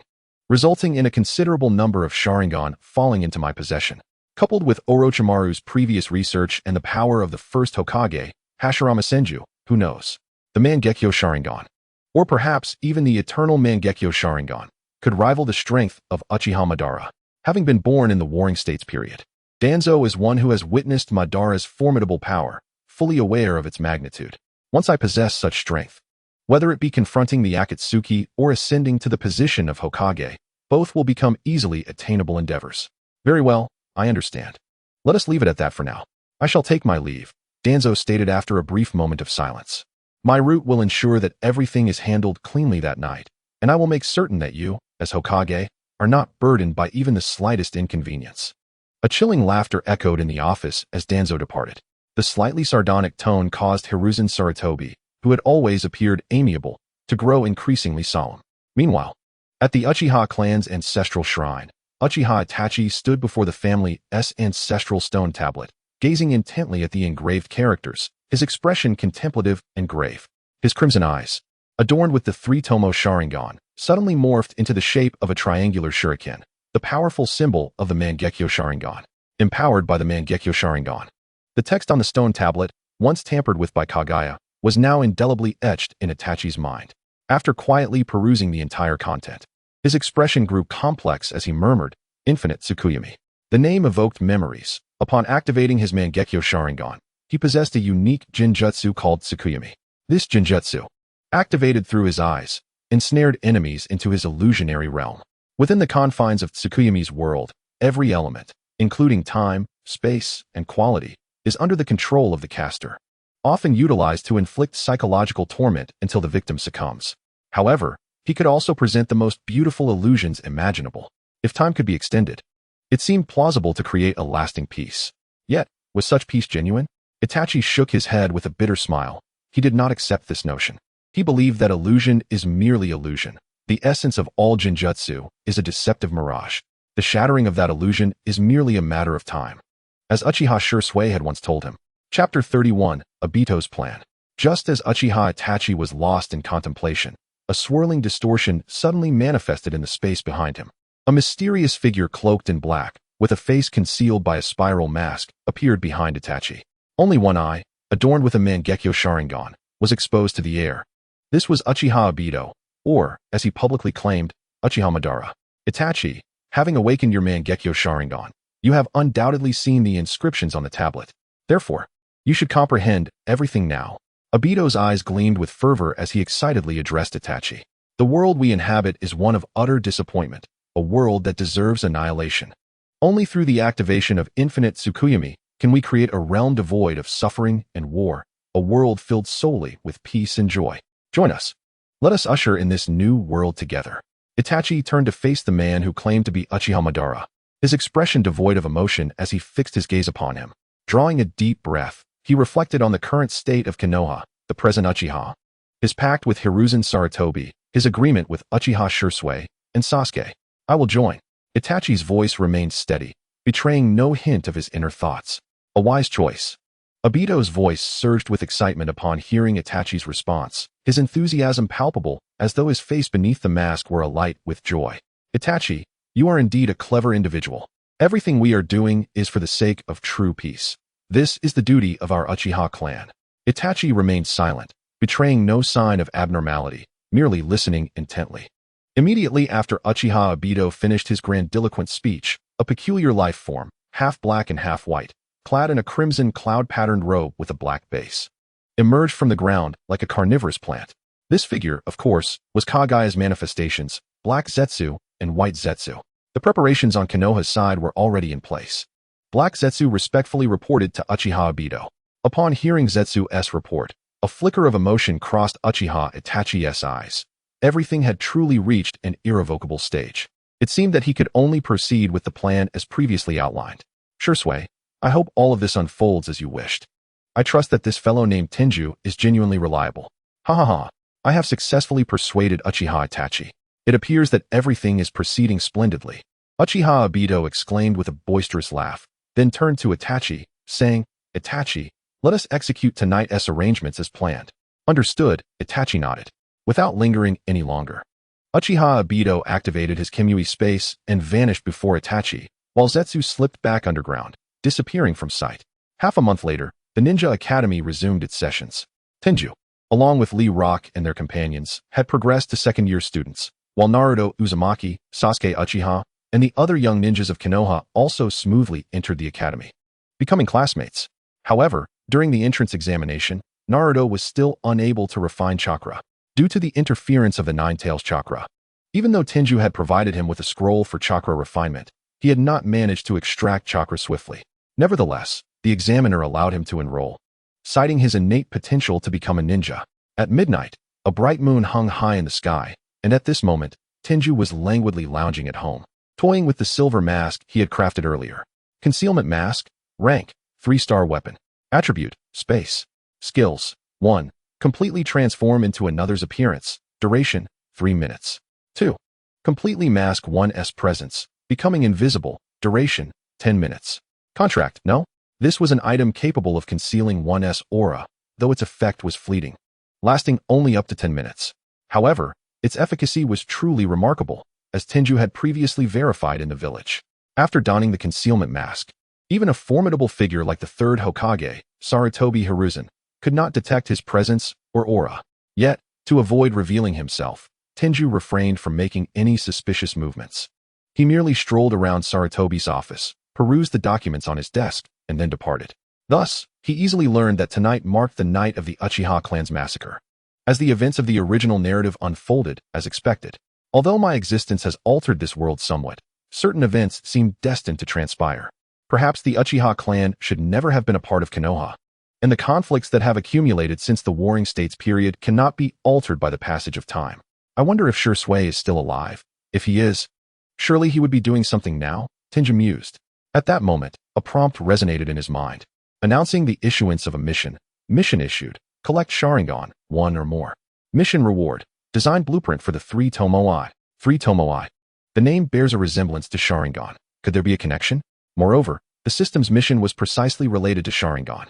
resulting in a considerable number of Sharingan falling into my possession. Coupled with Orochimaru's previous research and the power of the first Hokage, Hashirama Senju, who knows? The Mangekyo Sharingan, or perhaps even the eternal Mangekyo Sharingan, could rival the strength of Uchiha Madara, having been born in the Warring States period. Danzo is one who has witnessed Madara's formidable power, fully aware of its magnitude. Once I possess such strength, whether it be confronting the Akatsuki or ascending to the position of Hokage, both will become easily attainable endeavors. Very well, I understand. Let us leave it at that for now. I shall take my leave, Danzo stated after a brief moment of silence. My route will ensure that everything is handled cleanly that night, and I will make certain that you, as Hokage, are not burdened by even the slightest inconvenience. A chilling laughter echoed in the office as Danzo departed. The slightly sardonic tone caused Hiruzen Sarutobi, who had always appeared amiable, to grow increasingly solemn. Meanwhile, At the Uchiha clan's ancestral shrine, Uchiha Itachi stood before the family's ancestral stone tablet, gazing intently at the engraved characters, his expression contemplative and grave. His crimson eyes, adorned with the three-tomo Sharingan, suddenly morphed into the shape of a triangular shuriken, the powerful symbol of the Mangekyo Sharingan. Empowered by the Mangekyo Sharingan. The text on the stone tablet, once tampered with by Kaguya, was now indelibly etched in Itachi's mind. After quietly perusing the entire content, his expression grew complex as he murmured, "Infinite Tsukuyomi." The name evoked memories. Upon activating his Mangekyo Sharingan, he possessed a unique Jinjutsu called Tsukuyomi. This Jinjutsu, activated through his eyes, ensnared enemies into his illusionary realm. Within the confines of Tsukuyomi's world, every element, including time, space, and quality, is under the control of the caster, often utilized to inflict psychological torment until the victim succumbs. However, he could also present the most beautiful illusions imaginable. If time could be extended, it seemed plausible to create a lasting peace. Yet, was such peace genuine? Itachi shook his head with a bitter smile. He did not accept this notion. He believed that illusion is merely illusion. The essence of all Jinjutsu is a deceptive mirage. The shattering of that illusion is merely a matter of time. As Uchiha Shursui had once told him. Chapter 31, Obito's Plan. Just as Uchiha Itachi was lost in contemplation, a swirling distortion suddenly manifested in the space behind him. A mysterious figure cloaked in black, with a face concealed by a spiral mask, appeared behind Itachi. Only one eye, adorned with a Mangekyo Sharingan, was exposed to the air. This was Uchiha Obito, or, as he publicly claimed, Uchiha Madara. Itachi, having awakened your Mangekyo Sharingan, you have undoubtedly seen the inscriptions on the tablet. Therefore, you should comprehend everything now. Obito's eyes gleamed with fervor as he excitedly addressed Itachi. The world we inhabit is one of utter disappointment, a world that deserves annihilation. Only through the activation of infinite Tsukuyomi can we create a realm devoid of suffering and war, a world filled solely with peace and joy. Join us. Let us usher in this new world together. Itachi turned to face the man who claimed to be Uchiha Madara, his expression devoid of emotion as he fixed his gaze upon him. Drawing a deep breath, he reflected on the current state of Konoha, the present Uchiha, his pact with Hiruzen Sarutobi, his agreement with Uchiha Shursui, and Sasuke. I will join. Itachi's voice remained steady, betraying no hint of his inner thoughts. A wise choice. Obito's voice surged with excitement upon hearing Itachi's response, his enthusiasm palpable, as though his face beneath the mask were alight with joy. Itachi, you are indeed a clever individual. Everything we are doing is for the sake of true peace. This is the duty of our Uchiha clan. Itachi remained silent, betraying no sign of abnormality, merely listening intently. Immediately after Uchiha Obito finished his grandiloquent speech, a peculiar life form, half black and half white, clad in a crimson cloud-patterned robe with a black base, emerged from the ground like a carnivorous plant. This figure, of course, was Kaguya's manifestations, Black Zetsu and White Zetsu. The preparations on Konoha's side were already in place. Black Zetsu respectfully reported to Uchiha Obito. Upon hearing Zetsu's report, a flicker of emotion crossed Uchiha Itachi's eyes. Everything had truly reached an irrevocable stage. It seemed that he could only proceed with the plan as previously outlined. Shursui, I hope all of this unfolds as you wished. I trust that this fellow named Tenju is genuinely reliable. Ha ha ha. I have successfully persuaded Uchiha Itachi. It appears that everything is proceeding splendidly. Uchiha Obito exclaimed with a boisterous laugh, then turned to Itachi, saying, Itachi, let us execute tonight's arrangements as planned. Understood, Itachi nodded. Without lingering any longer, Uchiha Obito activated his Kimui space and vanished before Itachi, while Zetsu slipped back underground, disappearing from sight. Half a month later, the Ninja Academy resumed its sessions. Tenju, along with Lee Rock and their companions, had progressed to second-year students, while Naruto Uzumaki, Sasuke Uchiha, and the other young ninjas of Konoha also smoothly entered the academy, becoming classmates. However, during the entrance examination, Naruto was still unable to refine chakra, due to the interference of the Nine-Tails chakra. Even though Tenju had provided him with a scroll for chakra refinement, he had not managed to extract chakra swiftly. Nevertheless, the examiner allowed him to enroll, citing his innate potential to become a ninja. At midnight, a bright moon hung high in the sky, and at this moment, Tenju was languidly lounging at home, toying with the silver mask he had crafted earlier. Concealment mask, rank, 3-star weapon. Attribute, space. Skills, 1. Completely transform into another's appearance. Duration, 3 minutes. 2. Completely mask 1's presence, becoming invisible, duration, 10 minutes. Contract, no? This was an item capable of concealing 1's aura, though its effect was fleeting, lasting only up to 10 minutes. However, its efficacy was truly remarkable, as Tenju had previously verified in the village. After donning the concealment mask, even a formidable figure like the third Hokage, Sarutobi Hiruzen, could not detect his presence or aura. Yet, to avoid revealing himself, Tenju refrained from making any suspicious movements. He merely strolled around Sarutobi's office, perused the documents on his desk, and then departed. Thus, he easily learned that tonight marked the night of the Uchiha clan's massacre. As the events of the original narrative unfolded as expected, although my existence has altered this world somewhat, certain events seem destined to transpire. Perhaps the Uchiha clan should never have been a part of Konoha, and the conflicts that have accumulated since the Warring States period cannot be altered by the passage of time. I wonder if Shisui is still alive. If he is, surely he would be doing something now, Tenju mused. At that moment, a prompt resonated in his mind, announcing the issuance of a mission. Mission issued. Collect Sharingan, 1 or more. Mission reward. Design blueprint for the 3 Tomoe. 3 Tomoe. The name bears a resemblance to Sharingan. Could there be a connection? Moreover, the system's mission was precisely related to Sharingan.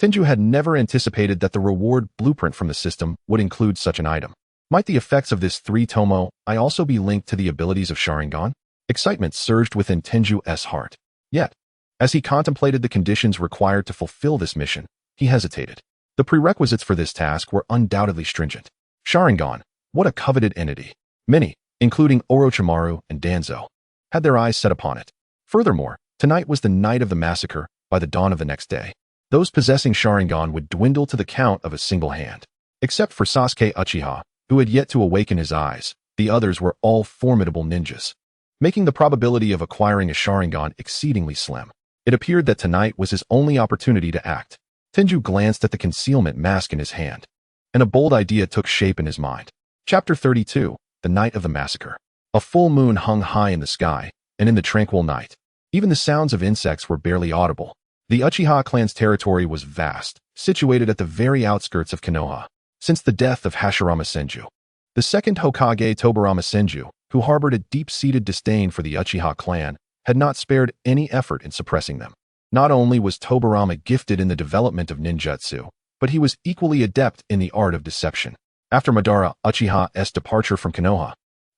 Tenju had never anticipated that the reward blueprint from the system would include such an item. Might the effects of this 3 Tomoe also be linked to the abilities of Sharingan? Excitement surged within Tenju's heart. Yet, as he contemplated the conditions required to fulfill this mission, he hesitated. The prerequisites for this task were undoubtedly stringent. Sharingan, what a coveted entity. Many, including Orochimaru and Danzo, had their eyes set upon it. Furthermore, tonight was the night of the massacre. By the dawn of the next day, those possessing Sharingan would dwindle to the count of a single hand. Except for Sasuke Uchiha, who had yet to awaken his eyes, the others were all formidable ninjas, making the probability of acquiring a Sharingan exceedingly slim. It appeared that tonight was his only opportunity to act. Tenju glanced at the concealment mask in his hand, and a bold idea took shape in his mind. Chapter 32, The Night of the Massacre. A full moon hung high in the sky, and in the tranquil night, even the sounds of insects were barely audible. The Uchiha clan's territory was vast, situated at the very outskirts of Konoha. Since the death of Hashirama Senju, the second Hokage Tobirama Senju, who harbored a deep-seated disdain for the Uchiha clan, had not spared any effort in suppressing them. Not only was Tobirama gifted in the development of ninjutsu, but he was equally adept in the art of deception. After Madara Uchiha's departure from Konoha,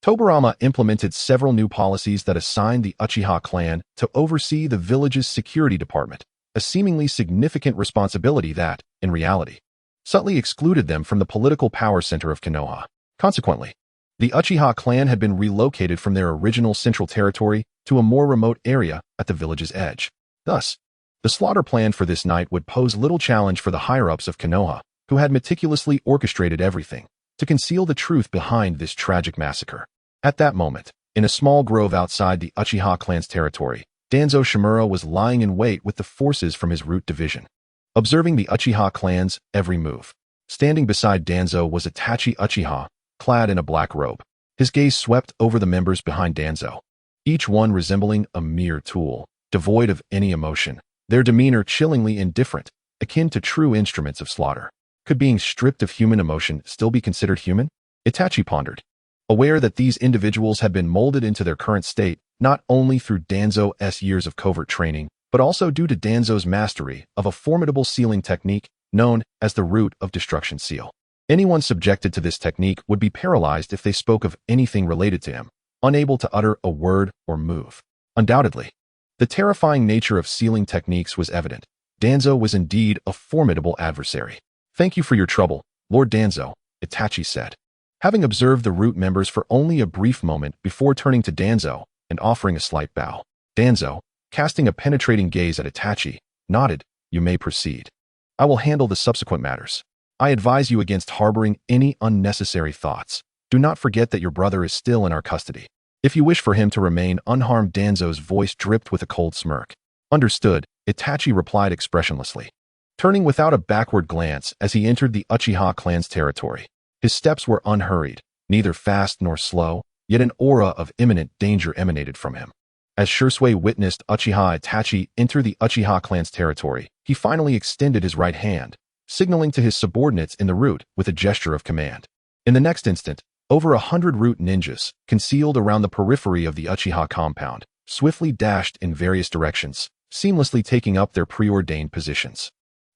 Tobirama implemented several new policies that assigned the Uchiha clan to oversee the village's security department, a seemingly significant responsibility that, in reality, subtly excluded them from the political power center of Konoha. Consequently, the Uchiha clan had been relocated from their original central territory to a more remote area at the village's edge. Thus, the slaughter plan for this night would pose little challenge for the higher-ups of Konoha, who had meticulously orchestrated everything to conceal the truth behind this tragic massacre. At that moment, in a small grove outside the Uchiha clan's territory, Danzo Shimura was lying in wait with the forces from his root division, observing the Uchiha clan's every move. Standing beside Danzo was Itachi Uchiha, clad in a black robe. His gaze swept over the members behind Danzo, each one resembling a mere tool, devoid of any emotion, their demeanor chillingly indifferent, akin to true instruments of slaughter. Could being stripped of human emotion still be considered human? Itachi pondered, aware that these individuals had been molded into their current state not only through Danzo's years of covert training, but also due to Danzo's mastery of a formidable sealing technique known as the Root of Destruction Seal. Anyone subjected to this technique would be paralyzed if they spoke of anything related to him, unable to utter a word or move. Undoubtedly, the terrifying nature of sealing techniques was evident. Danzo was indeed a formidable adversary. "Thank you for your trouble, Lord Danzo," Itachi said, having observed the Root members for only a brief moment before turning to Danzo and offering a slight bow. Danzo, casting a penetrating gaze at Itachi, nodded. "You may proceed. I will handle the subsequent matters. I advise you against harboring any unnecessary thoughts. Do not forget that your brother is still in our custody. If you wish for him to remain unharmed." Danzo's voice dripped with a cold smirk. "Understood," Itachi replied expressionlessly, turning without a backward glance as he entered the Uchiha clan's territory. His steps were unhurried, neither fast nor slow, yet an aura of imminent danger emanated from him. As Shisui witnessed Uchiha Itachi enter the Uchiha clan's territory, he finally extended his right hand, signaling to his subordinates in the root with a gesture of command. In the next instant, Over 100 root ninjas, concealed around the periphery of the Uchiha compound, swiftly dashed in various directions, seamlessly taking up their preordained positions.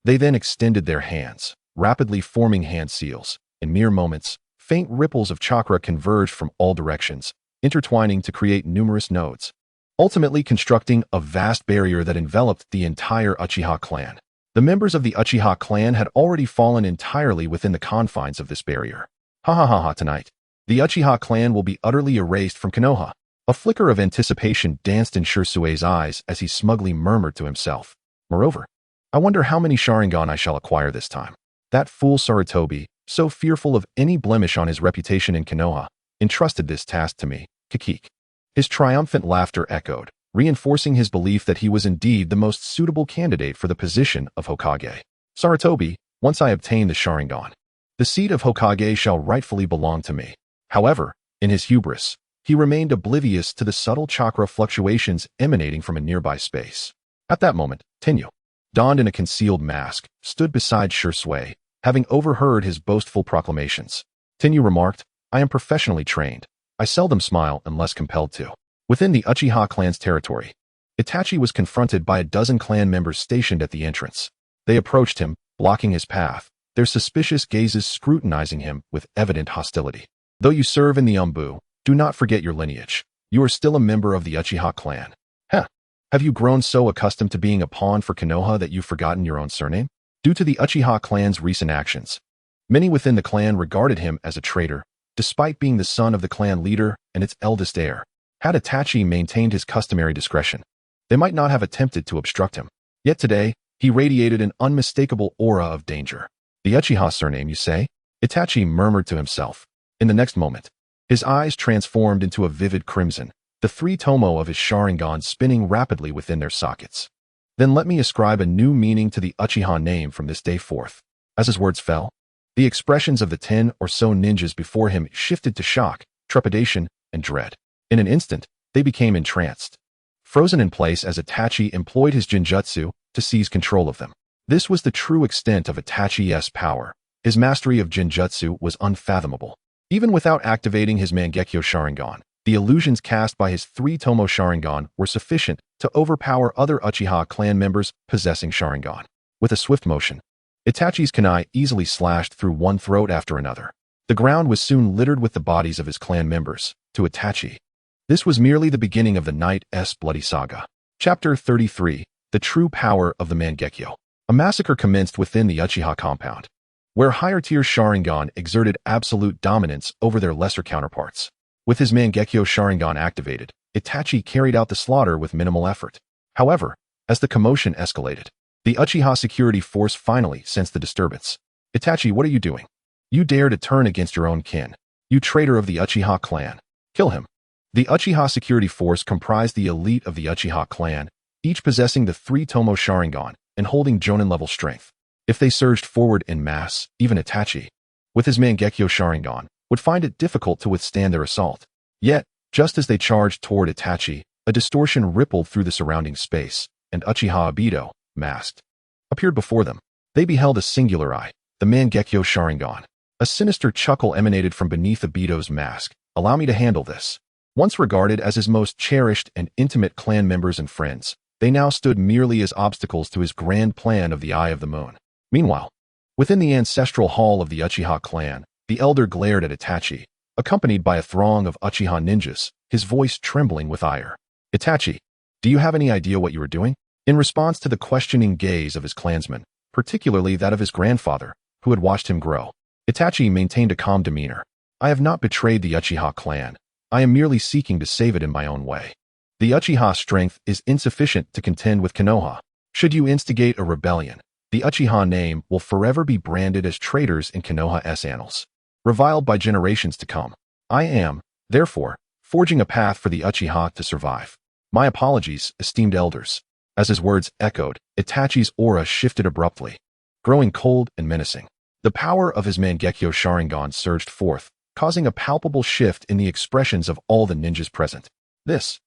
They then extended their hands, rapidly forming hand seals. In mere moments, faint ripples of chakra converged from all directions, intertwining to create numerous nodes, ultimately constructing a vast barrier that enveloped the entire Uchiha clan. The members of the Uchiha clan had already fallen entirely within the confines of this barrier. Ha ha ha ha, tonight, the Uchiha clan will be utterly erased from Konoha. A flicker of anticipation danced in Shirsue's eyes as he smugly murmured to himself. Moreover, I wonder how many Sharingan I shall acquire this time. That fool Sarutobi, so fearful of any blemish on his reputation in Konoha, entrusted this task to me. Kikik. His triumphant laughter echoed, reinforcing his belief that he was indeed the most suitable candidate for the position of Hokage. Sarutobi, once I obtain the Sharingan, the seat of Hokage shall rightfully belong to me. However, in his hubris, he remained oblivious to the subtle chakra fluctuations emanating from a nearby space. At that moment, Tenyu, donned in a concealed mask, stood beside Shirsue, having overheard his boastful proclamations. Tenyu remarked, I am professionally trained. I seldom smile unless compelled to. Within the Uchiha clan's territory, Itachi was confronted by a dozen clan members stationed at the entrance. They approached him, blocking his path, their suspicious gazes scrutinizing him with evident hostility. Though you serve in the Umbu, do not forget your lineage. You are still a member of the Uchiha clan. Huh. Have you grown so accustomed to being a pawn for Konoha that you've forgotten your own surname? Due to the Uchiha clan's recent actions, many within the clan regarded him as a traitor, despite being the son of the clan leader and its eldest heir. Had Itachi maintained his customary discretion, they might not have attempted to obstruct him. Yet today, he radiated an unmistakable aura of danger. The Uchiha surname, you say? Itachi murmured to himself. In the next moment, his eyes transformed into a vivid crimson, the three tomo of his Sharingan spinning rapidly within their sockets. Then let me ascribe a new meaning to the Uchiha name from this day forth. As his words fell, the expressions of the 10 or so ninjas before him shifted to shock, trepidation, and dread. In an instant, they became entranced, frozen in place as Itachi employed his Genjutsu to seize control of them. This was the true extent of Itachi's power. His mastery of Genjutsu was unfathomable. Even without activating his Mangekyo Sharingan, the illusions cast by his three Tomo Sharingan were sufficient to overpower other Uchiha clan members possessing Sharingan. With a swift motion, Itachi's kunai easily slashed through one throat after another. The ground was soon littered with the bodies of his clan members. To Itachi, this was merely the beginning of the night's bloody saga. Chapter 33, The True Power of the Mangekyo. A massacre commenced within the Uchiha compound, where higher-tier Sharingan exerted absolute dominance over their lesser counterparts. With his Mangekyo Sharingan activated, Itachi carried out the slaughter with minimal effort. However, as the commotion escalated, the Uchiha security force finally sensed the disturbance. Itachi, what are you doing? You dare to turn against your own kin. You traitor of the Uchiha clan. Kill him. The Uchiha security force comprised the elite of the Uchiha clan, each possessing the three Tomo Sharingan and holding Jonin-level strength. If they surged forward en masse, even Itachi, with his Mangekyo Sharingan, would find it difficult to withstand their assault. Yet, just as they charged toward Itachi, a distortion rippled through the surrounding space, and Uchiha Obito, masked, appeared before them. They beheld a singular eye, the Mangekyo Sharingan. A sinister chuckle emanated from beneath Obito's mask. Allow me to handle this. Once regarded as his most cherished and intimate clan members and friends, they now stood merely as obstacles to his grand plan of the Eye of the Moon. Meanwhile, within the ancestral hall of the Uchiha clan, the elder glared at Itachi, accompanied by a throng of Uchiha ninjas, his voice trembling with ire. Itachi, do you have any idea what you are doing? In response to the questioning gaze of his clansmen, particularly that of his grandfather, who had watched him grow, Itachi maintained a calm demeanor. I have not betrayed the Uchiha clan. I am merely seeking to save it in my own way. The Uchiha strength is insufficient to contend with Konoha. Should you instigate a rebellion, the Uchiha name will forever be branded as traitors in Konoha's annals, reviled by generations to come. I am, therefore, forging a path for the Uchiha to survive. My apologies, esteemed elders. As his words echoed, Itachi's aura shifted abruptly, growing cold and menacing. The power of his Mangekyo Sharingan surged forth, causing a palpable shift in the expressions of all the ninjas present. This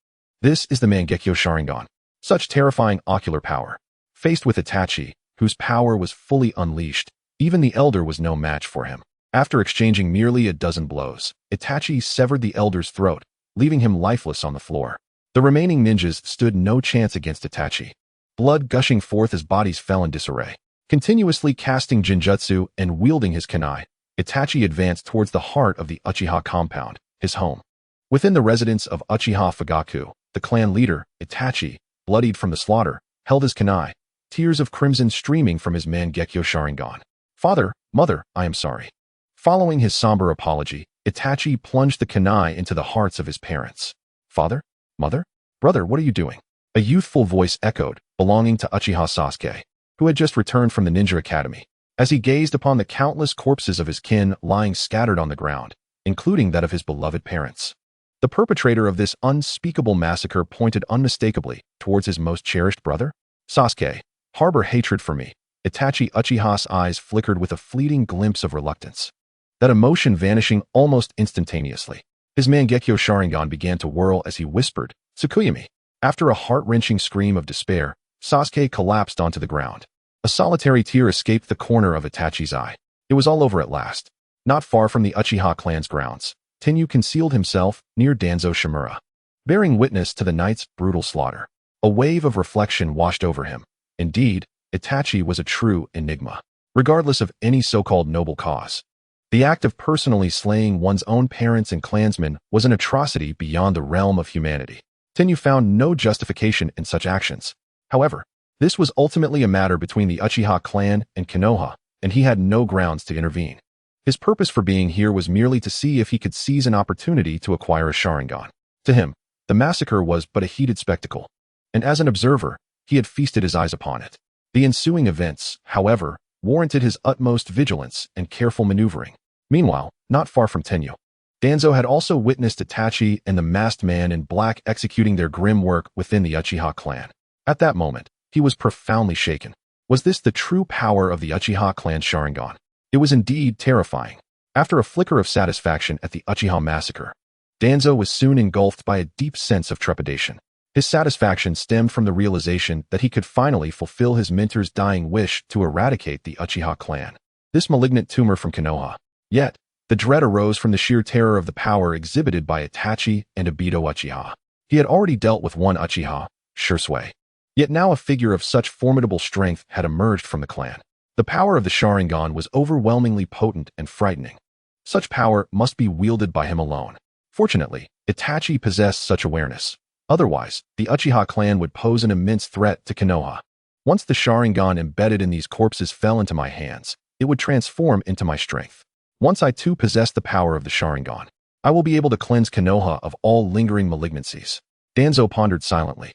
is the Mangekyo Sharingan. Such terrifying ocular power. Faced with Itachi, whose power was fully unleashed, even the elder was no match for him. After exchanging merely a dozen blows, Itachi severed the elder's throat, leaving him lifeless on the floor. The remaining ninjas stood no chance against Itachi. Blood gushing forth as bodies fell in disarray. Continuously casting Jinjutsu and wielding his kunai, Itachi advanced towards the heart of the Uchiha compound, his home. Within the residence of Uchiha Fugaku, the clan leader, Itachi, bloodied from the slaughter, held his kunai, tears of crimson streaming from his Mangekyo Sharingan. "Father, mother, I am sorry." Following his somber apology, Itachi plunged the kunai into the hearts of his parents. "Father? Mother? Brother, what are you doing?" A youthful voice echoed, belonging to Uchiha Sasuke, who had just returned from the ninja academy. As he gazed upon the countless corpses of his kin lying scattered on the ground, including that of his beloved parents. The perpetrator of this unspeakable massacre pointed unmistakably towards his most cherished brother. "Sasuke, harbor hatred for me." Itachi Uchiha's eyes flickered with a fleeting glimpse of reluctance, that emotion vanishing almost instantaneously. His Mangekyo Sharingan began to whirl as he whispered, "Tsukuyami." After a heart-wrenching scream of despair, Sasuke collapsed onto the ground. A solitary tear escaped the corner of Itachi's eye. It was all over at last. Not far from the Uchiha clan's grounds, Tenyu concealed himself near Danzo Shimura, bearing witness to the night's brutal slaughter. A wave of reflection washed over him. Indeed, Itachi was a true enigma, regardless of any so-called noble cause. The act of personally slaying one's own parents and clansmen was an atrocity beyond the realm of humanity. Tenyu found no justification in such actions. However, this was ultimately a matter between the Uchiha clan and Konoha, and he had no grounds to intervene. His purpose for being here was merely to see if he could seize an opportunity to acquire a Sharingan. To him, the massacre was but a heated spectacle, and as an observer, he had feasted his eyes upon it. The ensuing events, however, warranted his utmost vigilance and careful maneuvering. Meanwhile, not far from Tenyu, Danzo had also witnessed Itachi and the masked man in black executing their grim work within the Uchiha clan. At that moment, he was profoundly shaken. Was this the true power of the Uchiha clan Sharingan? It was indeed terrifying. After a flicker of satisfaction at the Uchiha massacre, Danzo was soon engulfed by a deep sense of trepidation. His satisfaction stemmed from the realization that he could finally fulfill his mentor's dying wish to eradicate the Uchiha clan, this malignant tumor from Konoha. Yet, the dread arose from the sheer terror of the power exhibited by Itachi and Obito Uchiha. He had already dealt with one Uchiha, Shursui. Yet now a figure of such formidable strength had emerged from the clan. The power of the Sharingan was overwhelmingly potent and frightening. Such power must be wielded by him alone. Fortunately, Itachi possessed such awareness. Otherwise, the Uchiha clan would pose an immense threat to Konoha. Once the Sharingan embedded in these corpses fell into my hands, it would transform into my strength. Once I too possess the power of the Sharingan, I will be able to cleanse Konoha of all lingering malignancies. Danzo pondered silently,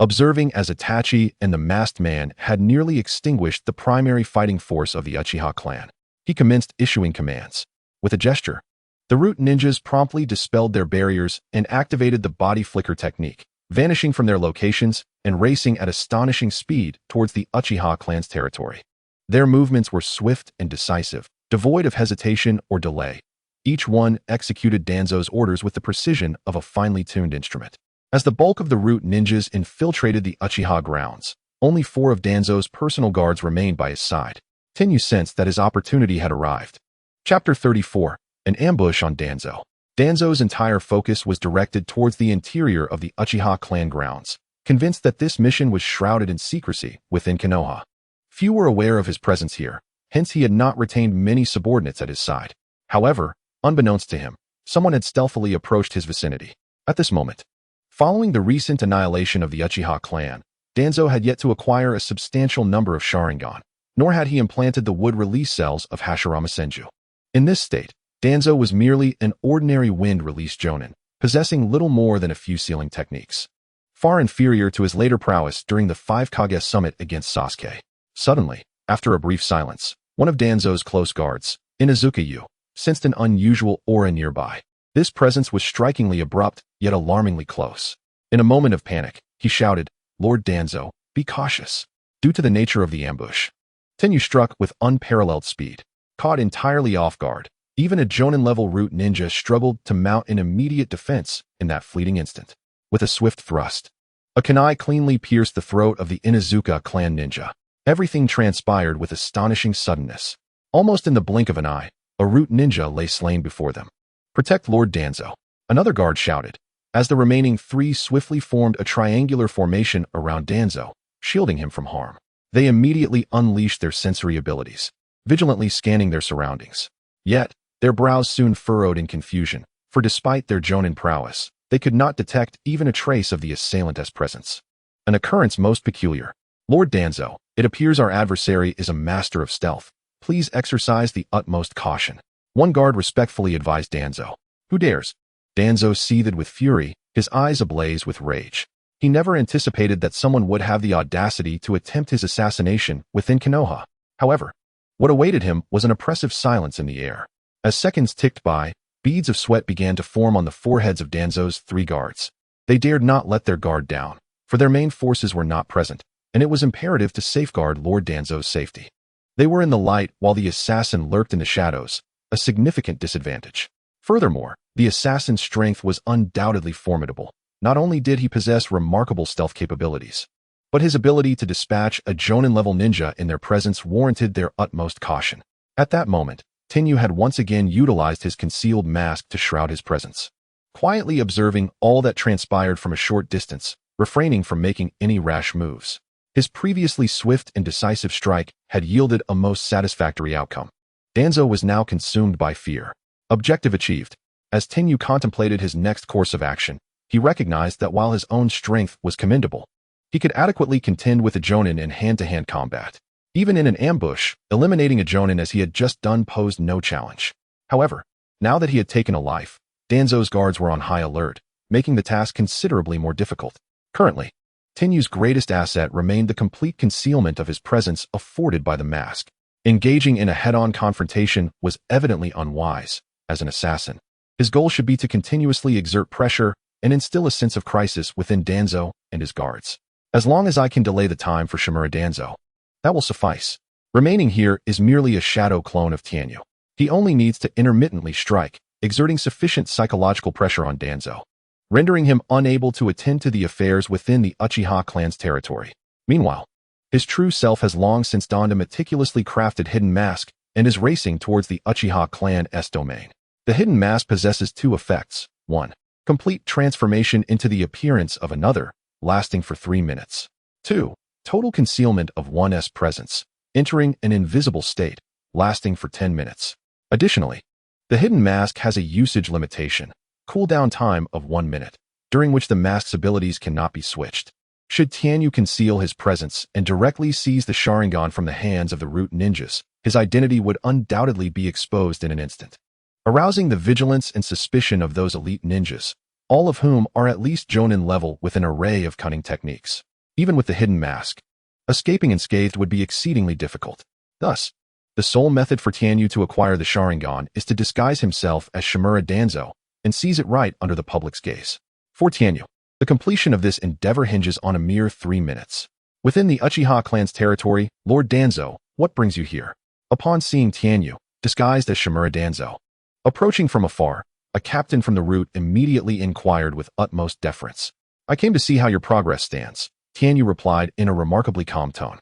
observing as Itachi and the masked man had nearly extinguished the primary fighting force of the Uchiha clan. He commenced issuing commands. With a gesture, the root ninjas promptly dispelled their barriers and activated the body flicker technique, vanishing from their locations and racing at astonishing speed towards the Uchiha clan's territory. Their movements were swift and decisive, devoid of hesitation or delay. Each one executed Danzo's orders with the precision of a finely tuned instrument. As the bulk of the root ninjas infiltrated the Uchiha grounds, only 4 of Danzo's personal guards remained by his side. Tenyu sensed that his opportunity had arrived. Chapter 34. An ambush on Danzo. Danzo's entire focus was directed towards the interior of the Uchiha clan grounds, convinced that this mission was shrouded in secrecy within Konoha. Few were aware of his presence here, hence he had not retained many subordinates at his side. However, unbeknownst to him, someone had stealthily approached his vicinity. At this moment, following the recent annihilation of the Uchiha clan, Danzo had yet to acquire a substantial number of Sharingan, nor had he implanted the wood release cells of Hashirama Senju. In this state, Danzo was merely an ordinary wind-release jonin, possessing little more than a few sealing techniques, far inferior to his later prowess during the 5 Kage summit against Sasuke. Suddenly, after a brief silence, one of Danzo's close guards, Inuzuka-yu, sensed an unusual aura nearby. This presence was strikingly abrupt, yet alarmingly close. In a moment of panic, he shouted, "Lord Danzo, be cautious." Due to the nature of the ambush, Tenyu struck with unparalleled speed. Caught entirely off guard, even a Jonin-level root ninja struggled to mount an immediate defense in that fleeting instant. With a swift thrust, a kunai cleanly pierced the throat of the Inuzuka clan ninja. Everything transpired with astonishing suddenness. Almost in the blink of an eye, A root ninja lay slain before them. "Protect Lord Danzo," another guard shouted, as the remaining three swiftly formed a triangular formation around Danzo, shielding him from harm. They immediately unleashed their sensory abilities, vigilantly scanning their surroundings. Yet, their brows soon furrowed in confusion, for despite their Jonin prowess, they could not detect even a trace of the assailant's presence. An occurrence most peculiar. "Lord Danzo, it appears our adversary is a master of stealth. Please exercise the utmost caution," one guard respectfully advised Danzo. "Who dares?" Danzo seethed with fury, his eyes ablaze with rage. He never anticipated that someone would have the audacity to attempt his assassination within Konoha. However, what awaited him was an oppressive silence in the air. As seconds ticked by, beads of sweat began to form on the foreheads of Danzo's three guards. They dared not let their guard down, for their main forces were not present, and it was imperative to safeguard Lord Danzo's safety. They were in the light while the assassin lurked in the shadows, a significant disadvantage. Furthermore, the assassin's strength was undoubtedly formidable. Not only did he possess remarkable stealth capabilities, but his ability to dispatch a Jonin-level ninja in their presence warranted their utmost caution. At that moment, Tenyu had once again utilized his concealed mask to shroud his presence, quietly observing all that transpired from a short distance, refraining from making any rash moves. His previously swift and decisive strike had yielded a most satisfactory outcome. Danzo was now consumed by fear. Objective achieved. As Tenyu contemplated his next course of action, he recognized that while his own strength was commendable, he could adequately contend with a Jonin in hand-to-hand combat. Even in an ambush, eliminating a Jonin as he had just done posed no challenge. However, now that he had taken a life, Danzo's guards were on high alert, making the task considerably more difficult. Currently, Tenyu's greatest asset remained the complete concealment of his presence afforded by the mask. Engaging in a head-on confrontation was evidently unwise. As an assassin, his goal should be to continuously exert pressure and instill a sense of crisis within Danzo and his guards. As long as I can delay the time for Shimura Danzo, that will suffice. Remaining here is merely a shadow clone of Tenyu. He only needs to intermittently strike, exerting sufficient psychological pressure on Danzo, rendering him unable to attend to the affairs within the Uchiha clan's territory. Meanwhile, his true self has long since donned a meticulously crafted hidden mask and is racing towards the Uchiha clan's domain. The hidden mask possesses two effects. 1. Complete transformation into the appearance of another, lasting for 3 minutes. 2. Total concealment of one's presence, entering an invisible state, lasting for 10 minutes. Additionally, the hidden mask has a usage limitation, cooldown time of 1 minute, during which the mask's abilities cannot be switched. Should Tenyu conceal his presence and directly seize the Sharingan from the hands of the root ninjas, his identity would undoubtedly be exposed in an instant, arousing the vigilance and suspicion of those elite ninjas, all of whom are at least Jonin level with an array of cunning techniques. Even with the hidden mask, escaping unscathed would be exceedingly difficult. Thus, the sole method for Tenyu to acquire the Sharingan is to disguise himself as Shimura Danzo and seize it right under the public's gaze. For Tenyu, the completion of this endeavor hinges on a mere 3 minutes. Within the Uchiha clan's territory, Lord Danzo, what brings you here? Upon seeing Tenyu, disguised as Shimura Danzo, approaching from afar, a captain from the root immediately inquired with utmost deference. "I came to see how your progress stands," Tenyu replied in a remarkably calm tone.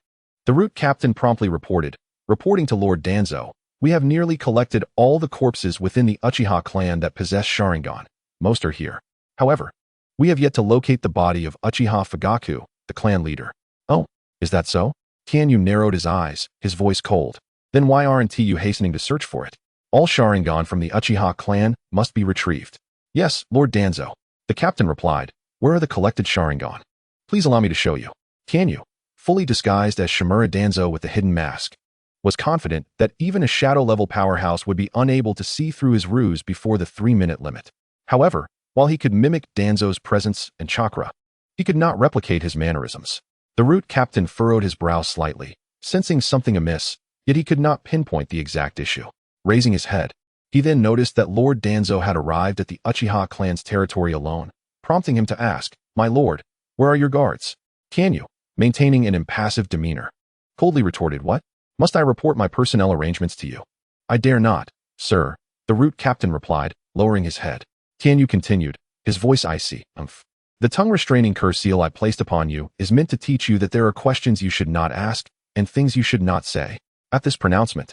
The root captain promptly reporting to Lord Danzo, "We have nearly collected all the corpses within the Uchiha clan that possess Sharingan. Most are here. However, we have yet to locate the body of Uchiha Fugaku, the clan leader." "Oh, is that so?" Tenyu narrowed his eyes, his voice cold. "Then why aren't you hastening to search for it? All Sharingan from the Uchiha clan must be retrieved." "Yes, Lord Danzo," the captain replied. "Where are the collected Sharingan? Please allow me to show you." Tenyu, fully disguised as Shimura Danzo with the hidden mask, was confident that even a shadow-level powerhouse would be unable to see through his ruse before the 3-minute limit. However, while he could mimic Danzo's presence and chakra, he could not replicate his mannerisms. The root captain furrowed his brow slightly, sensing something amiss, yet he could not pinpoint the exact issue. Raising his head, he then noticed that Lord Danzo had arrived at the Uchiha clan's territory alone, prompting him to ask, "My lord, where are your guards?" Tenyu, maintaining an impassive demeanor, coldly retorted, "What? Must I report my personnel arrangements to you?" "I dare not, sir," the root captain replied, lowering his head. Tenyu continued, his voice icy. "The tongue-restraining curse seal I placed upon you is meant to teach you that there are questions you should not ask and things you should not say." At this pronouncement,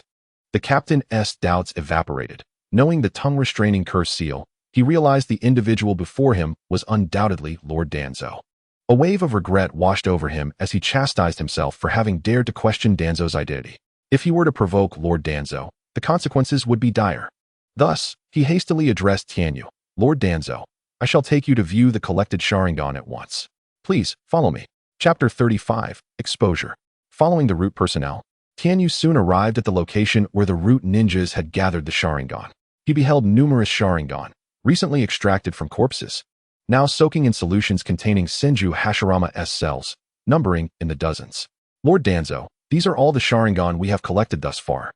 The captain's doubts evaporated. Knowing the tongue-restraining curse seal, he realized the individual before him was undoubtedly Lord Danzo. A wave of regret washed over him as he chastised himself for having dared to question Danzo's identity. If he were to provoke Lord Danzo, the consequences would be dire. Thus, he hastily addressed Tianyu. Lord Danzo, I shall take you to view the collected Sharingan at once. Please, follow me. Chapter 35, Exposure. Following the root personnel, Tianyu soon arrived at the location where the root ninjas had gathered the Sharingan. He beheld numerous Sharingan, recently extracted from corpses, now soaking in solutions containing Senju Hashirama's cells, numbering in the dozens. Lord Danzo, these are all the Sharingan we have collected thus far.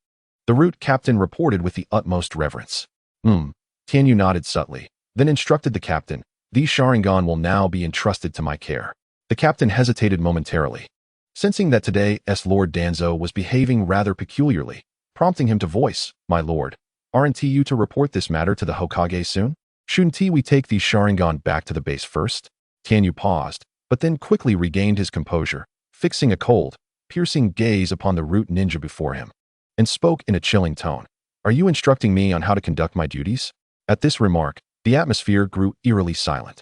The root captain reported with the utmost reverence. Tianyu nodded subtly, then instructed the captain, these Sharingan will now be entrusted to my care. The captain hesitated momentarily, sensing that today's Lord Danzo was behaving rather peculiarly, prompting him to voice, My lord, aren't you to report this matter to the Hokage soon? Shouldn't we take these Sharingan back to the base first? Tianyu paused, but then quickly regained his composure, fixing a cold, piercing gaze upon the root ninja before him, and spoke in a chilling tone. Are you instructing me on how to conduct my duties? At this remark, the atmosphere grew eerily silent.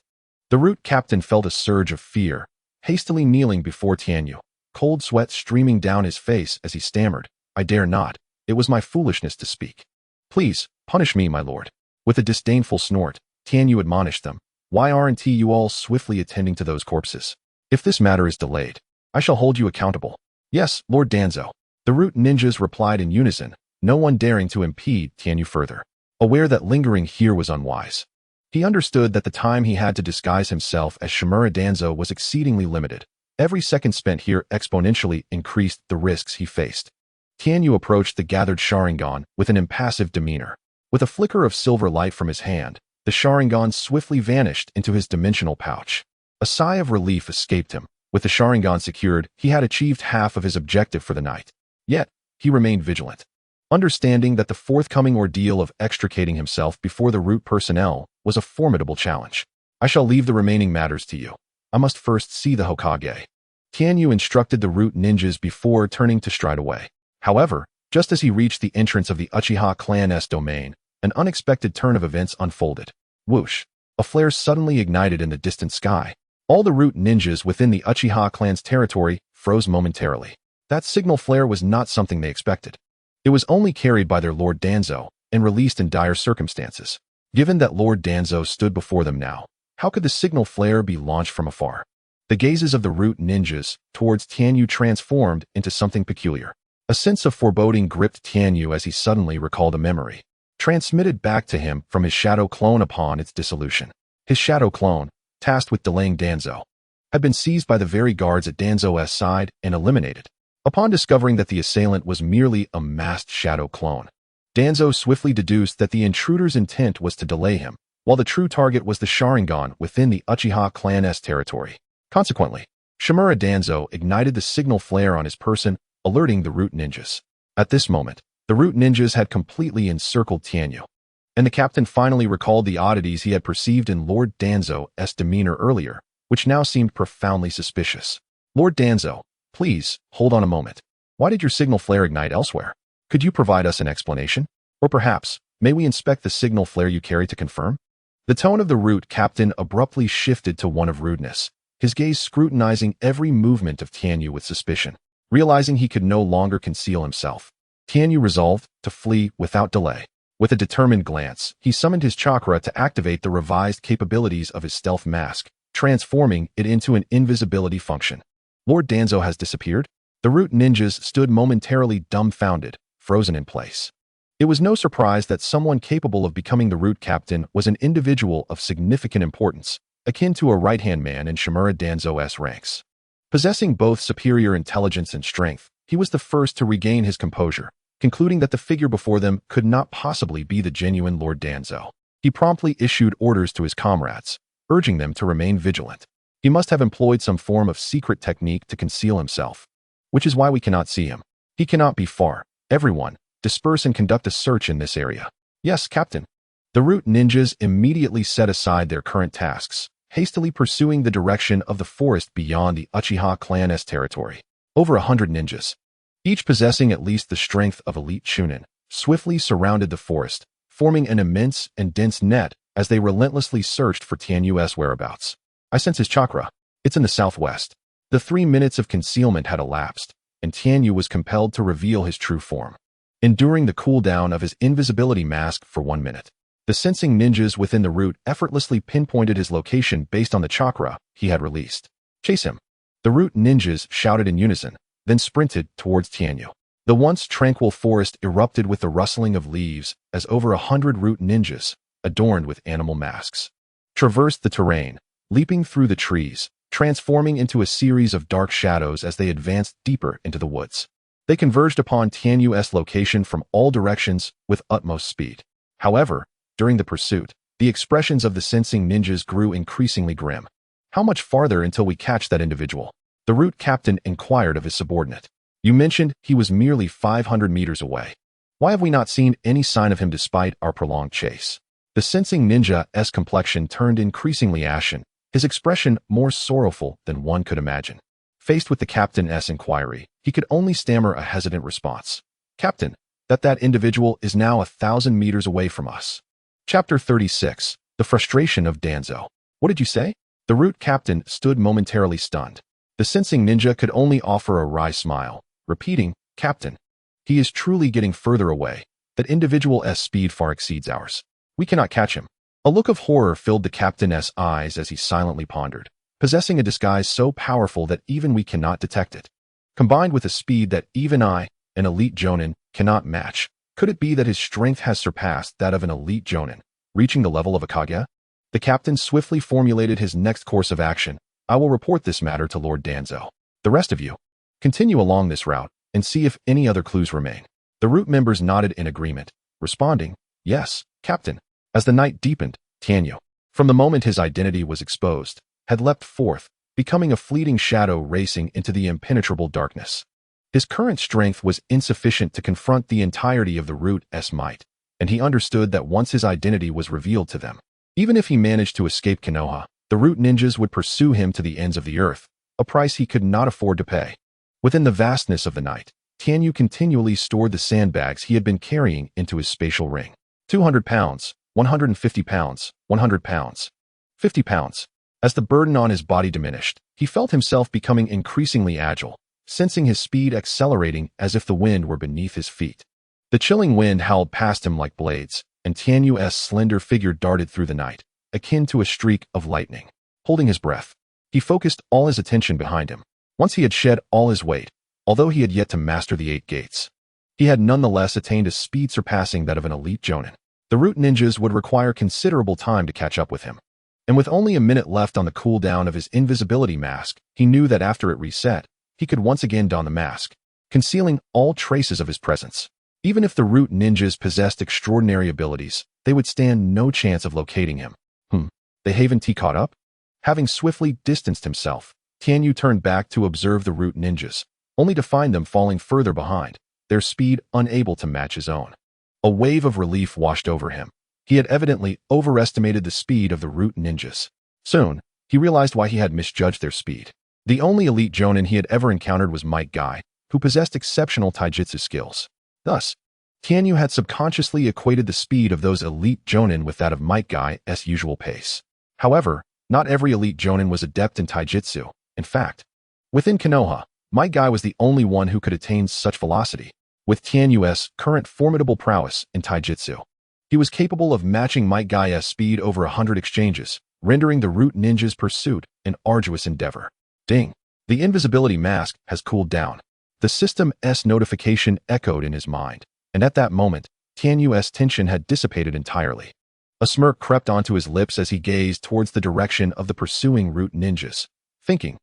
The root captain felt a surge of fear, hastily kneeling before Tianyu, cold sweat streaming down his face as he stammered, I dare not, it was my foolishness to speak. Please, punish me, my lord. With a disdainful snort, Tianyu admonished them, why aren't you all swiftly attending to those corpses? If this matter is delayed, I shall hold you accountable. Yes, Lord Danzo. The root ninjas replied in unison, no one daring to impede Tianyu further. Aware that lingering here was unwise, he understood that the time he had to disguise himself as Shimura Danzo was exceedingly limited. Every second spent here exponentially increased the risks he faced. Tianyu approached the gathered Sharingan with an impassive demeanor. With a flicker of silver light from his hand, the Sharingan swiftly vanished into his dimensional pouch. A sigh of relief escaped him. With the Sharingan secured, he had achieved half of his objective for the night. Yet, he remained vigilant, understanding that the forthcoming ordeal of extricating himself before the root personnel was a formidable challenge. I shall leave the remaining matters to you. I must first see the Hokage. Tianyu instructed the root ninjas before turning to stride away. However, just as he reached the entrance of the Uchiha clan's domain, an unexpected turn of events unfolded. Whoosh! A flare suddenly ignited in the distant sky. All the root ninjas within the Uchiha clan's territory froze momentarily. That signal flare was not something they expected. It was only carried by their Lord Danzo and released in dire circumstances. Given that Lord Danzo stood before them now, how could the signal flare be launched from afar? The gazes of the root ninjas towards Tianyu transformed into something peculiar. A sense of foreboding gripped Tianyu as he suddenly recalled a memory, transmitted back to him from his shadow clone upon its dissolution. His shadow clone, tasked with delaying Danzo, had been seized by the very guards at Danzo's side and eliminated. Upon discovering that the assailant was merely a masked shadow clone, Danzo swiftly deduced that the intruder's intent was to delay him, while the true target was the Sharingan within the Uchiha clan's territory. Consequently, Shimura Danzo ignited the signal flare on his person, alerting the root ninjas. At this moment, the root ninjas had completely encircled Tianyu, and the captain finally recalled the oddities he had perceived in Lord Danzo's demeanor earlier, which now seemed profoundly suspicious. Lord Danzo, please, hold on a moment. Why did your signal flare ignite elsewhere? Could you provide us an explanation? Or perhaps, may we inspect the signal flare you carry to confirm? The tone of the root captain abruptly shifted to one of rudeness, his gaze scrutinizing every movement of Tianyu with suspicion. Realizing he could no longer conceal himself, Tianyu resolved to flee without delay. With a determined glance, he summoned his chakra to activate the revised capabilities of his stealth mask, transforming it into an invisibility function. Lord Danzo has disappeared? The root ninjas stood momentarily dumbfounded, frozen in place. It was no surprise that someone capable of becoming the root captain was an individual of significant importance, akin to a right-hand man in Shimura Danzo's ranks. Possessing both superior intelligence and strength, he was the first to regain his composure, concluding that the figure before them could not possibly be the genuine Lord Danzo. He promptly issued orders to his comrades, urging them to remain vigilant. He must have employed some form of secret technique to conceal himself, which is why we cannot see him. He cannot be far. Everyone, disperse and conduct a search in this area. Yes, Captain. The root ninjas immediately set aside their current tasks, hastily pursuing the direction of the forest beyond the Uchiha clan's territory. Over 100 ninjas, each possessing at least the strength of elite Chunin, swiftly surrounded the forest, forming an immense and dense net as they relentlessly searched for Tianyu's whereabouts. I sense his chakra. It's in the southwest. The 3 minutes of concealment had elapsed, and Tianyu was compelled to reveal his true form. Enduring the cooldown of his invisibility mask for 1 minute, the sensing ninjas within the root effortlessly pinpointed his location based on the chakra he had released. Chase him! The root ninjas shouted in unison, then sprinted towards Tianyu. The once tranquil forest erupted with the rustling of leaves as over 100 root ninjas, adorned with animal masks, traversed the terrain, leaping through the trees, transforming into a series of dark shadows as they advanced deeper into the woods. They converged upon Tianyu's location from all directions with utmost speed. However, during the pursuit, the expressions of the sensing ninjas grew increasingly grim. How much farther until we catch that individual? The root captain inquired of his subordinate. You mentioned he was merely 500 meters away. Why have we not seen any sign of him despite our prolonged chase? The sensing ninja's complexion turned increasingly ashen, his expression more sorrowful than one could imagine. Faced with the captain's inquiry, he could only stammer a hesitant response. Captain, that individual is now 1,000 meters away from us. Chapter 36. The Frustration of Danzo. What did you say? The root captain stood momentarily stunned. The sensing ninja could only offer a wry smile, repeating, Captain, he is truly getting further away. That individual's speed far exceeds ours. We cannot catch him. A look of horror filled the captain's eyes as he silently pondered, possessing a disguise so powerful that even we cannot detect it. Combined with a speed that even I, an elite jonin, cannot match, could it be that his strength has surpassed that of an elite jonin, reaching the level of a Kage? The captain swiftly formulated his next course of action. I will report this matter to Lord Danzo. The rest of you, continue along this route and see if any other clues remain. The root members nodded in agreement, responding, Yes, Captain. As the night deepened, Tianyu, from the moment his identity was exposed, had leapt forth, becoming a fleeting shadow racing into the impenetrable darkness. His current strength was insufficient to confront the entirety of the root's might, and he understood that once his identity was revealed to them, even if he managed to escape Konoha, the root ninjas would pursue him to the ends of the earth, a price he could not afford to pay. Within the vastness of the night, Tianyu continually stored the sandbags he had been carrying into his spatial ring. 200 pounds, 150 pounds, 100 pounds, 50 pounds. As the burden on his body diminished, he felt himself becoming increasingly agile, sensing his speed accelerating as if the wind were beneath his feet. The chilling wind howled past him like blades, and Tianyu's slender figure darted through the night, akin to a streak of lightning. Holding his breath, he focused all his attention behind him. Once he had shed all his weight, although he had yet to master the 8 gates, he had nonetheless attained a speed surpassing that of an elite jonin. The root ninjas would require considerable time to catch up with him. And with only a minute left on the cooldown of his invisibility mask, he knew that after it reset, he could once again don the mask, concealing all traces of his presence. Even if the root ninjas possessed extraordinary abilities, they would stand no chance of locating him. They haven't caught up? Having swiftly distanced himself, Tianyu turned back to observe the root ninjas, only to find them falling further behind, their speed unable to match his own. A wave of relief washed over him. He had evidently overestimated the speed of the root ninjas. Soon, he realized why he had misjudged their speed. The only elite jonin he had ever encountered was Might Guy, who possessed exceptional taijutsu skills. Thus, Tianyu had subconsciously equated the speed of those elite jonin with that of Might Guy's usual pace. However, not every elite jonin was adept in taijutsu. In fact, within Konoha, Might Guy was the only one who could attain such velocity. With Tianyu's current formidable prowess in taijutsu, he was capable of matching Might Guy's speed over 100 exchanges, rendering the root ninja's pursuit an arduous endeavor. Ding! The invisibility mask has cooled down. The system's notification echoed in his mind, and at that moment, Tianyu's tension had dissipated entirely. A smirk crept onto his lips as he gazed towards the direction of the pursuing root ninjas, thinking,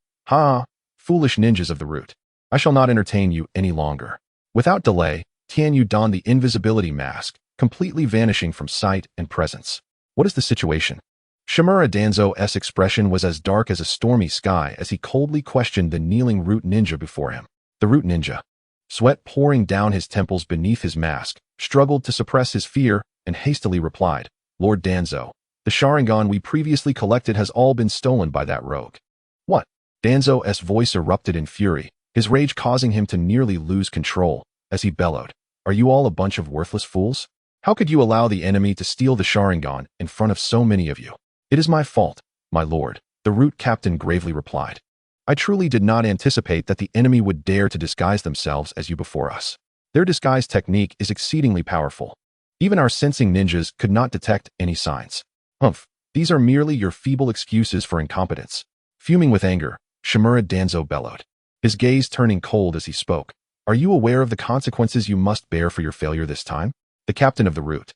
foolish ninjas of the root, I shall not entertain you any longer. Without delay, Tianyu donned the invisibility mask, completely vanishing from sight and presence. What is the situation? Shimura Danzo's expression was as dark as a stormy sky as he coldly questioned the kneeling root ninja before him. The root ninja, sweat pouring down his temples beneath his mask, struggled to suppress his fear and hastily replied, Lord Danzo, the Sharingan we previously collected has all been stolen by that rogue. What? Danzo's voice erupted in fury, his rage causing him to nearly lose control, as he bellowed. Are you all a bunch of worthless fools? How could you allow the enemy to steal the Sharingan in front of so many of you? It is my fault, my lord, the root captain gravely replied. I truly did not anticipate that the enemy would dare to disguise themselves as you before us. Their disguise technique is exceedingly powerful. Even our sensing ninjas could not detect any signs. Humph, these are merely your feeble excuses for incompetence. Fuming with anger, Shimura Danzo bellowed, his gaze turning cold as he spoke. Are you aware of the consequences you must bear for your failure this time? The captain of the root,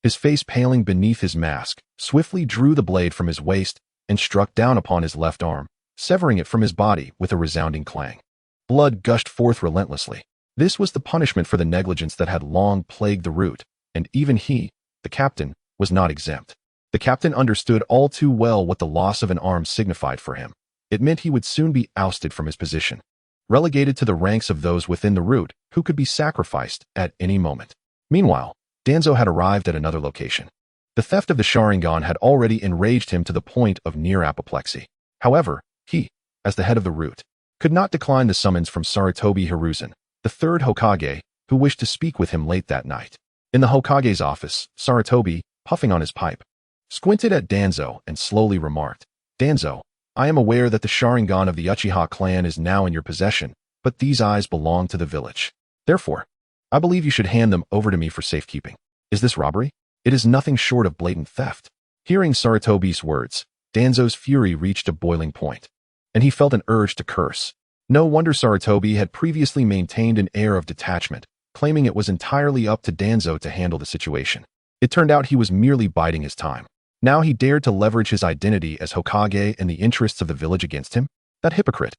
his face paling beneath his mask, swiftly drew the blade from his waist and struck down upon his left arm, severing it from his body with a resounding clang. Blood gushed forth relentlessly. This was the punishment for the negligence that had long plagued the root, and even he, the captain, was not exempt. The captain understood all too well what the loss of an arm signified for him. It meant he would soon be ousted from his position, relegated to the ranks of those within the root who could be sacrificed at any moment. Meanwhile, Danzo had arrived at another location. The theft of the Sharingan had already enraged him to the point of near apoplexy. However, he, as the head of the root, could not decline the summons from Sarutobi Hiruzen, the third Hokage, who wished to speak with him late that night. In the Hokage's office, Sarutobi, puffing on his pipe, squinted at Danzo and slowly remarked, Danzo, I am aware that the Sharingan of the Uchiha clan is now in your possession, but these eyes belong to the village. Therefore, I believe you should hand them over to me for safekeeping. Is this robbery? It is nothing short of blatant theft. Hearing Sarutobi's words, Danzo's fury reached a boiling point, and he felt an urge to curse. No wonder Sarutobi had previously maintained an air of detachment, claiming it was entirely up to Danzo to handle the situation. It turned out he was merely biding his time. Now he dared to leverage his identity as Hokage and the interests of the village against him? That hypocrite.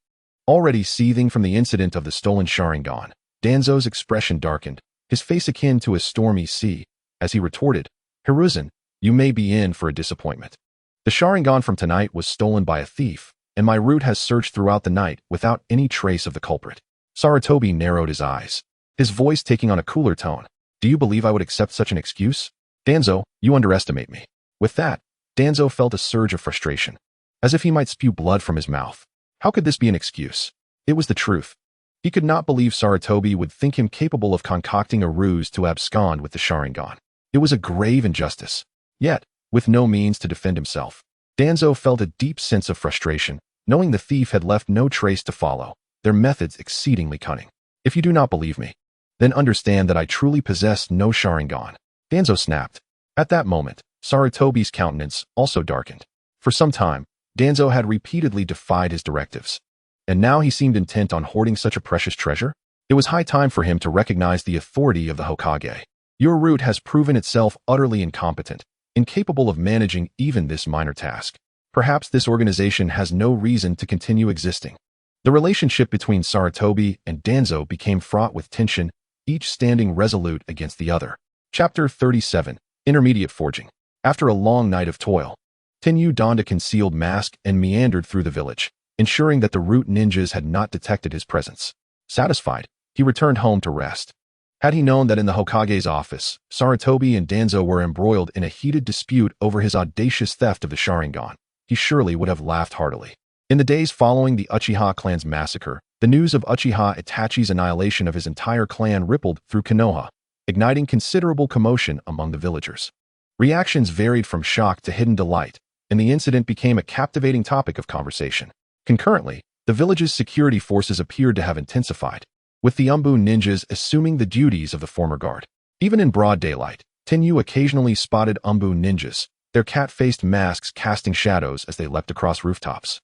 Already seething from the incident of the stolen Sharingan, Danzo's expression darkened, his face akin to a stormy sea, as he retorted, Hiruzen, you may be in for a disappointment. The Sharingan from tonight was stolen by a thief, and my root has searched throughout the night without any trace of the culprit. Sarutobi narrowed his eyes, his voice taking on a cooler tone. Do you believe I would accept such an excuse? Danzo, you underestimate me. With that, Danzo felt a surge of frustration, as if he might spew blood from his mouth. How could this be an excuse? It was the truth. He could not believe Sarutobi would think him capable of concocting a ruse to abscond with the Sharingan. It was a grave injustice. Yet, with no means to defend himself, Danzo felt a deep sense of frustration, knowing the thief had left no trace to follow, their methods exceedingly cunning. If you do not believe me, then understand that I truly possess no Sharingan. Danzo snapped. At that moment, Sarutobi's countenance also darkened. For some time, Danzo had repeatedly defied his directives, and now he seemed intent on hoarding such a precious treasure. It was high time for him to recognize the authority of the Hokage. Your root has proven itself utterly incompetent, incapable of managing even this minor task. Perhaps this organization has no reason to continue existing. The relationship between Sarutobi and Danzo became fraught with tension, each standing resolute against the other. Chapter 37, Intermediate Forging. After a long night of toil, Tenyu donned a concealed mask and meandered through the village, ensuring that the root ninjas had not detected his presence. Satisfied, he returned home to rest. Had he known that in the Hokage's office, Sarutobi and Danzo were embroiled in a heated dispute over his audacious theft of the Sharingan, he surely would have laughed heartily. In the days following the Uchiha clan's massacre, the news of Uchiha Itachi's annihilation of his entire clan rippled through Konoha, igniting considerable commotion among the villagers. Reactions varied from shock to hidden delight, and the incident became a captivating topic of conversation. Concurrently, the village's security forces appeared to have intensified, with the Umbu ninjas assuming the duties of the former guard. Even in broad daylight, Tenyu occasionally spotted Umbu ninjas, their cat-faced masks casting shadows as they leapt across rooftops,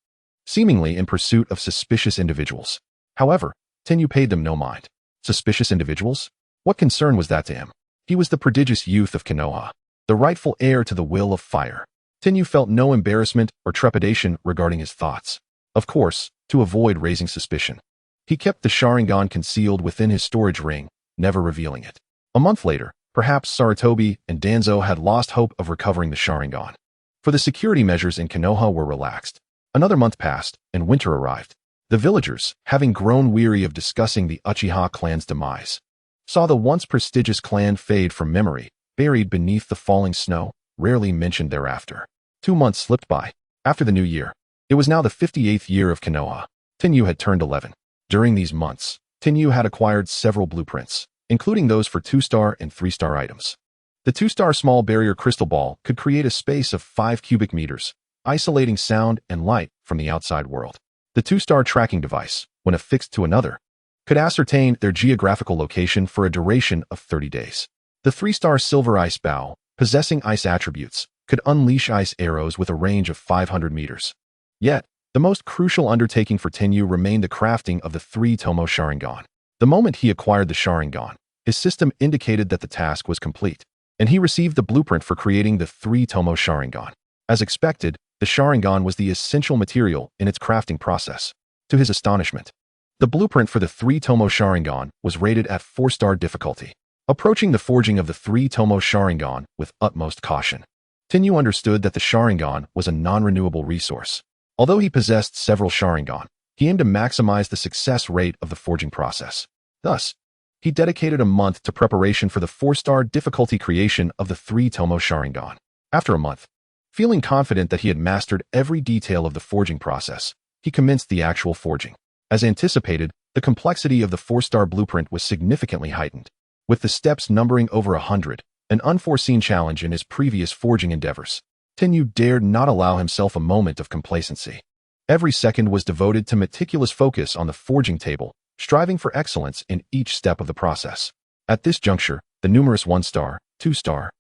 seemingly in pursuit of suspicious individuals. However, Tenyu paid them no mind. Suspicious individuals? What concern was that to him? He was the prodigious youth of Konoha, the rightful heir to the will of fire. Tenyu felt no embarrassment or trepidation regarding his thoughts. Of course, to avoid raising suspicion, he kept the Sharingan concealed within his storage ring, never revealing it. A month later, perhaps Sarutobi and Danzo had lost hope of recovering the Sharingan, for the security measures in Konoha were relaxed. Another month passed, and winter arrived. The villagers, having grown weary of discussing the Uchiha clan's demise, saw the once prestigious clan fade from memory, buried beneath the falling snow, rarely mentioned thereafter. 2 months slipped by. After the new year, it was now the 58th year of Konoha. Tenyu had turned 11. During these months, Tenyu had acquired several blueprints, including those for 2-star and 3-star items. The 2-star small barrier crystal ball could create a space of 5 cubic meters, isolating sound and light from the outside world. The 2-star tracking device, when affixed to another, could ascertain their geographical location for a duration of 30 days. The 3-star silver ice bow, possessing ice attributes, could unleash ice arrows with a range of 500 meters. Yet, the most crucial undertaking for Tenyu remained the crafting of the 3-tomo Sharingan. The moment he acquired the Sharingan, his system indicated that the task was complete, and he received the blueprint for creating the 3-tomo Sharingan. As expected, the Sharingan was the essential material in its crafting process. To his astonishment, the blueprint for the 3-tomo Sharingan was rated at 4-star difficulty. Approaching the forging of the 3-tomo Sharingan with utmost caution, Tenyu understood that the Sharingan was a non-renewable resource. Although he possessed several Sharingan, he aimed to maximize the success rate of the forging process. Thus, he dedicated a month to preparation for the 4-star difficulty creation of the 3-tomo Sharingan. After a month, feeling confident that he had mastered every detail of the forging process, he commenced the actual forging. As anticipated, the complexity of the 4-star blueprint was significantly heightened, with the steps numbering over 100, an unforeseen challenge in his previous forging endeavors. Tenyu dared not allow himself a moment of complacency. Every second was devoted to meticulous focus on the forging table, striving for excellence in each step of the process. At this juncture, the numerous 1-star, 2-star,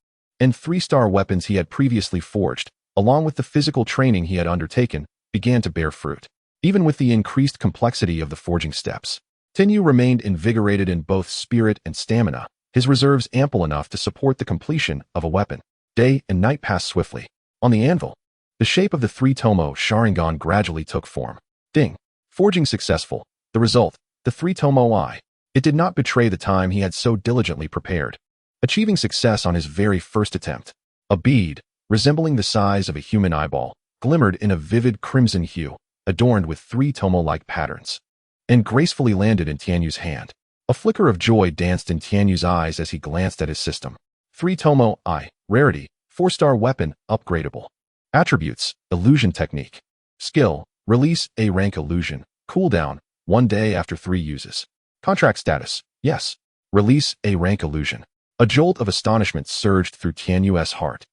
and 3-star weapons he had previously forged, along with the physical training he had undertaken, began to bear fruit. Even with the increased complexity of the forging steps, Tenyu remained invigorated in both spirit and stamina, his reserves ample enough to support the completion of a weapon. Day and night passed swiftly. On the anvil, the shape of the 3-tomo Sharingan gradually took form. Ding! Forging successful. The result, the 3-tomo eye. It did not betray the time he had so diligently prepared. Achieving success on his very first attempt, a bead, resembling the size of a human eyeball, glimmered in a vivid crimson hue, adorned with 3-tomo-like patterns, and gracefully landed in Tianyu's hand. A flicker of joy danced in Tianyu's eyes as he glanced at his system. 3-tomo eye, rarity, 4-star weapon, upgradable. Attributes, illusion technique. Skill, release A-rank illusion, cooldown, 1 day after 3 uses. Contract status, yes. Release A-rank illusion. A jolt of astonishment surged through Tianyu's heart.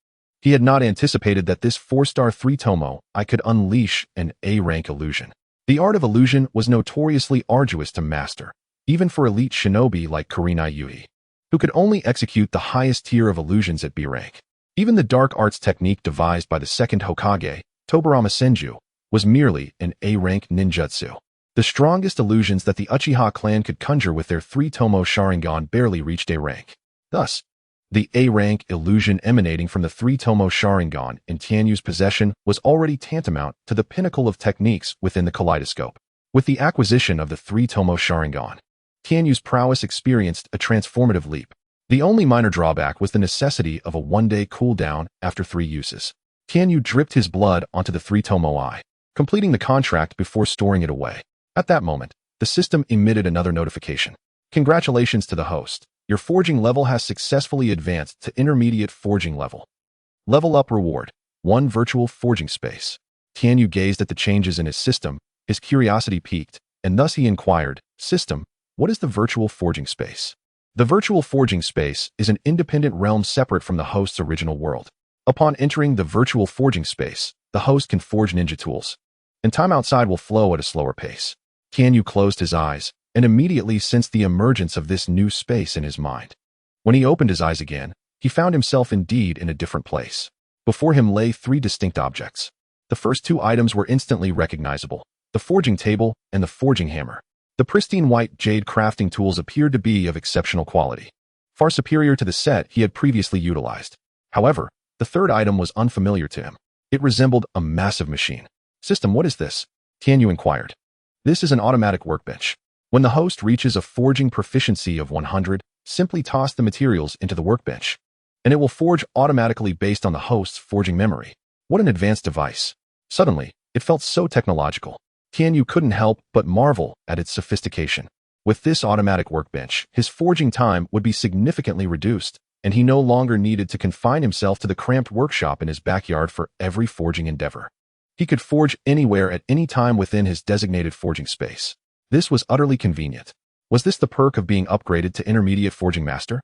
He had not anticipated that this 4-star 3-tomo eye could unleash an A-rank illusion. The art of illusion was notoriously arduous to master, even for elite shinobi like Kusanagi Sword, who could only execute the highest tier of illusions at B rank. Even the dark arts technique devised by the second Hokage, Tobirama Senju, was merely an A-rank ninjutsu. The strongest illusions that the Uchiha clan could conjure with their 3-tomo Sharingan barely reached A rank. Thus, the A-rank illusion emanating from the 3-tomo Sharingan in Tianyu's possession was already tantamount to the pinnacle of techniques within the kaleidoscope. With the acquisition of the 3-tomo Sharingan, Tianyu's prowess experienced a transformative leap. The only minor drawback was the necessity of a 1-day cooldown after 3 uses. Tianyu dripped his blood onto the 3-tomo eye, completing the contract before storing it away. At that moment, the system emitted another notification. Congratulations to the host. Your forging level has successfully advanced to intermediate forging level. Level up reward, 1 virtual forging space. Tianyu gazed at the changes in his system, his curiosity piqued, and thus he inquired, System, what is the virtual forging space? The virtual forging space is an independent realm separate from the host's original world. Upon entering the virtual forging space, the host can forge ninja tools, and time outside will flow at a slower pace. Tianyu closed his eyes, and immediately sensed the emergence of this new space in his mind. When he opened his eyes again, he found himself indeed in a different place. Before him lay 3 distinct objects. The first 2 items were instantly recognizable, the forging table and the forging hammer. The pristine white jade crafting tools appeared to be of exceptional quality, far superior to the set he had previously utilized. However, the third item was unfamiliar to him. It resembled a massive machine. System, what is this? Tianyu inquired. This is an automatic workbench. When the host reaches a forging proficiency of 100, simply toss the materials into the workbench, and it will forge automatically based on the host's forging memory. What an advanced device. Suddenly, it felt so technological. Tianyu couldn't help but marvel at its sophistication. With this automatic workbench, his forging time would be significantly reduced, and he no longer needed to confine himself to the cramped workshop in his backyard for every forging endeavor. He could forge anywhere at any time within his designated forging space. This was utterly convenient. Was this the perk of being upgraded to intermediate forging master?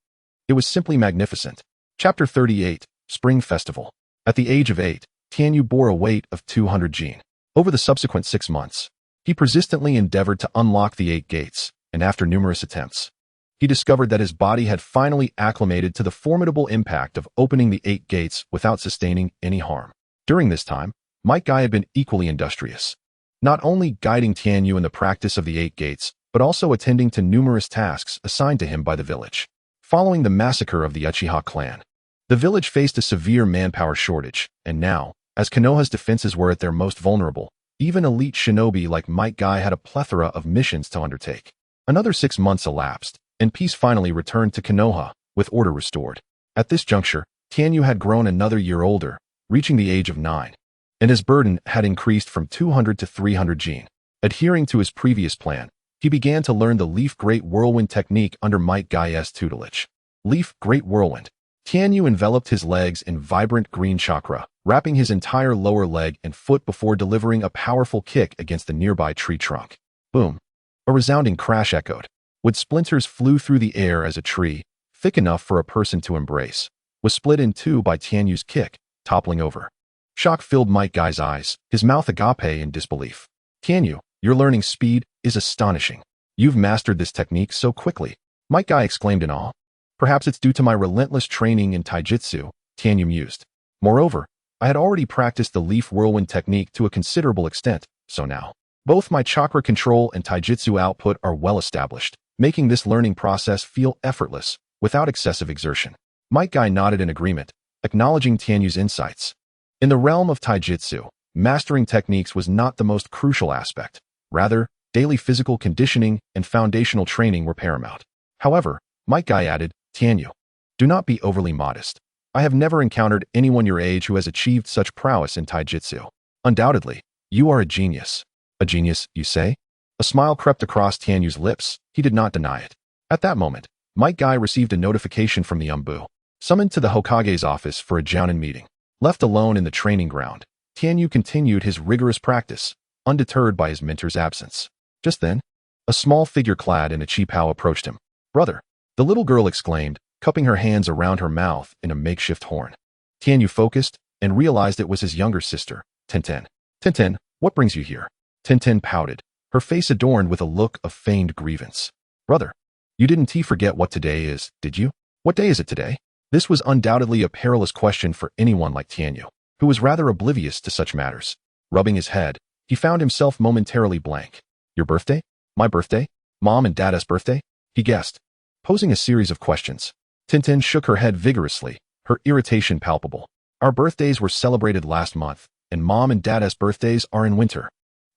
It was simply magnificent. Chapter 38, Spring Festival. At the age of 8, Tianyu bore a weight of 200 jin. Over the subsequent 6 months, he persistently endeavored to unlock the 8 gates, and after numerous attempts, he discovered that his body had finally acclimated to the formidable impact of opening the 8 gates without sustaining any harm. During this time, Might Guy had been equally industrious, not only guiding Tianyu in the practice of the 8 gates, but also attending to numerous tasks assigned to him by the village. Following the massacre of the Uchiha clan, the village faced a severe manpower shortage, and now, as Konoha's defenses were at their most vulnerable, even elite shinobi like Might Guy had a plethora of missions to undertake. Another 6 months elapsed, and peace finally returned to Konoha, with order restored. At this juncture, Tianyu had grown another year older, reaching the age of 9, and his burden had increased from 200 to 300 jin. Adhering to his previous plan, he began to learn the Leaf Great Whirlwind technique under Might Guy's tutelage. Leaf Great Whirlwind. Tianyu enveloped his legs in vibrant green chakra, wrapping his entire lower leg and foot before delivering a powerful kick against the nearby tree trunk. Boom! A resounding crash echoed. Wood splinters flew through the air as a tree, thick enough for a person to embrace, was split in two by Tianyu's kick, toppling over. Shock filled Might Guy's eyes, his mouth agape in disbelief. Tianyu, your learning speed is astonishing. You've mastered this technique so quickly, Might Guy exclaimed in awe. Perhaps it's due to my relentless training in taijutsu, Tianyu mused. Moreover, I had already practiced the Leaf Whirlwind technique to a considerable extent, so now, both my chakra control and taijutsu output are well established, making this learning process feel effortless, without excessive exertion. Might Guy nodded in agreement, acknowledging Tianyu's insights. In the realm of taijutsu, mastering techniques was not the most crucial aspect. Rather, daily physical conditioning and foundational training were paramount. However, Might Guy added, Tianyu, do not be overly modest. I have never encountered anyone your age who has achieved such prowess in taijutsu. Undoubtedly, you are a genius. A genius, you say? A smile crept across Tianyu's lips. He did not deny it. At that moment, Might Guy received a notification from the Umbu, summoned to the Hokage's office for a jounin meeting. Left alone in the training ground, Tianyu continued his rigorous practice, undeterred by his mentor's absence. Just then, a small figure clad in a qipao approached him. Brother, the little girl exclaimed, cupping her hands around her mouth in a makeshift horn. Tianyu focused and realized it was his younger sister, Tenten. Tenten, what brings you here? Tenten pouted, her face adorned with a look of feigned grievance. Brother, you didn't forget what today is, did you? What day is it today? This was undoubtedly a perilous question for anyone like Tianyu, who was rather oblivious to such matters. Rubbing his head, he found himself momentarily blank. Your birthday? My birthday? Mom and Dada's birthday? He guessed, posing a series of questions. Tintin shook her head vigorously, her irritation palpable. Our birthdays were celebrated last month, and Mom and Dada's birthdays are in winter.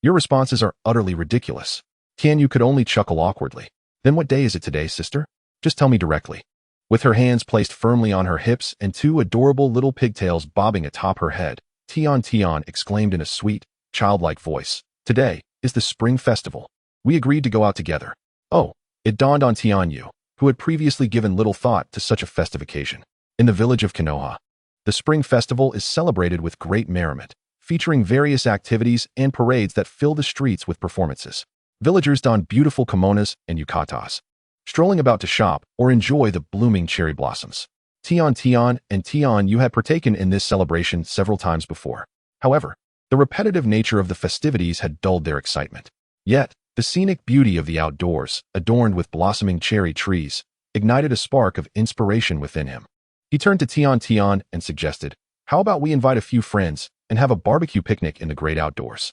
Your responses are utterly ridiculous. Tianyu could only chuckle awkwardly. Then what day is it today, sister? Just tell me directly. With her hands placed firmly on her hips and 2 adorable little pigtails bobbing atop her head, Tian exclaimed in a sweet, childlike voice, Today is the Spring Festival. We agreed to go out together. Oh, it dawned on Tianyu, who had previously given little thought to such a festive occasion. In the village of Konoha, the Spring Festival is celebrated with great merriment, featuring various activities and parades that fill the streets with performances. Villagers don beautiful kimonos and yukatas, strolling about to shop or enjoy the blooming cherry blossoms. Tian and Tianyu had partaken in this celebration several times before. However, the repetitive nature of the festivities had dulled their excitement. Yet, the scenic beauty of the outdoors, adorned with blossoming cherry trees, ignited a spark of inspiration within him. He turned to Tian and suggested, how about we invite a few friends and have a barbecue picnic in the great outdoors?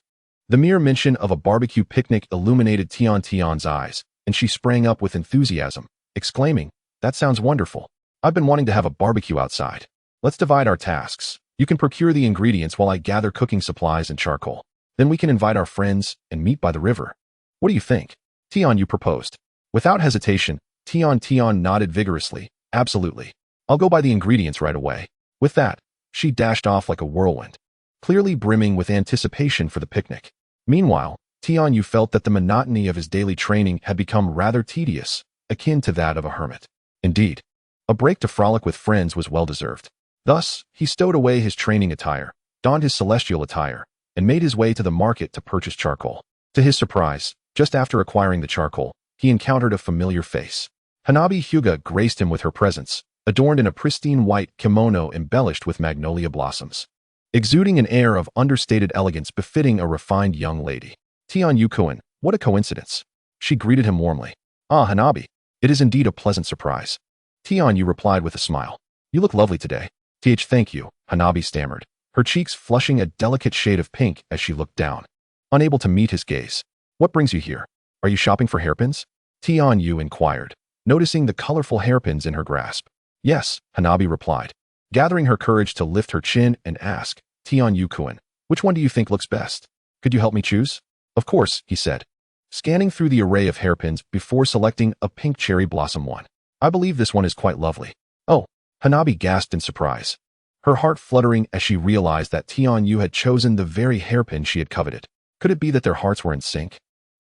The mere mention of a barbecue picnic illuminated Tian's eyes, and she sprang up with enthusiasm, exclaiming, that sounds wonderful. I've been wanting to have a barbecue outside. Let's divide our tasks. You can procure the ingredients while I gather cooking supplies and charcoal. Then we can invite our friends and meet by the river. What do you think? Tianyu proposed. Without hesitation, Tian nodded vigorously. Absolutely. I'll go buy the ingredients right away. With that, she dashed off like a whirlwind, clearly brimming with anticipation for the picnic. Meanwhile, Tianyu felt that the monotony of his daily training had become rather tedious, akin to that of a hermit. Indeed, a break to frolic with friends was well-deserved. Thus, he stowed away his training attire, donned his celestial attire, and made his way to the market to purchase charcoal. To his surprise, just after acquiring the charcoal, he encountered a familiar face. Hanabi Hyuga graced him with her presence, adorned in a pristine white kimono embellished with magnolia blossoms, exuding an air of understated elegance befitting a refined young lady. Tian Yukuin, what a coincidence. She greeted him warmly. Ah, Hanabi, it is indeed a pleasant surprise. Tian Yu replied with a smile. You look lovely today. Thank you, Hanabi stammered, her cheeks flushing a delicate shade of pink as she looked down, unable to meet his gaze. What brings you here? Are you shopping for hairpins? Tian Yu inquired, noticing the colorful hairpins in her grasp. Yes, Hanabi replied, gathering her courage to lift her chin and ask, Tian Yukuin, which one do you think looks best? Could you help me choose? Of course, he said, scanning through the array of hairpins before selecting a pink cherry blossom one. I believe this one is quite lovely. Oh, Hanabi gasped in surprise, her heart fluttering as she realized that Tian Yu had chosen the very hairpin she had coveted. Could it be that their hearts were in sync?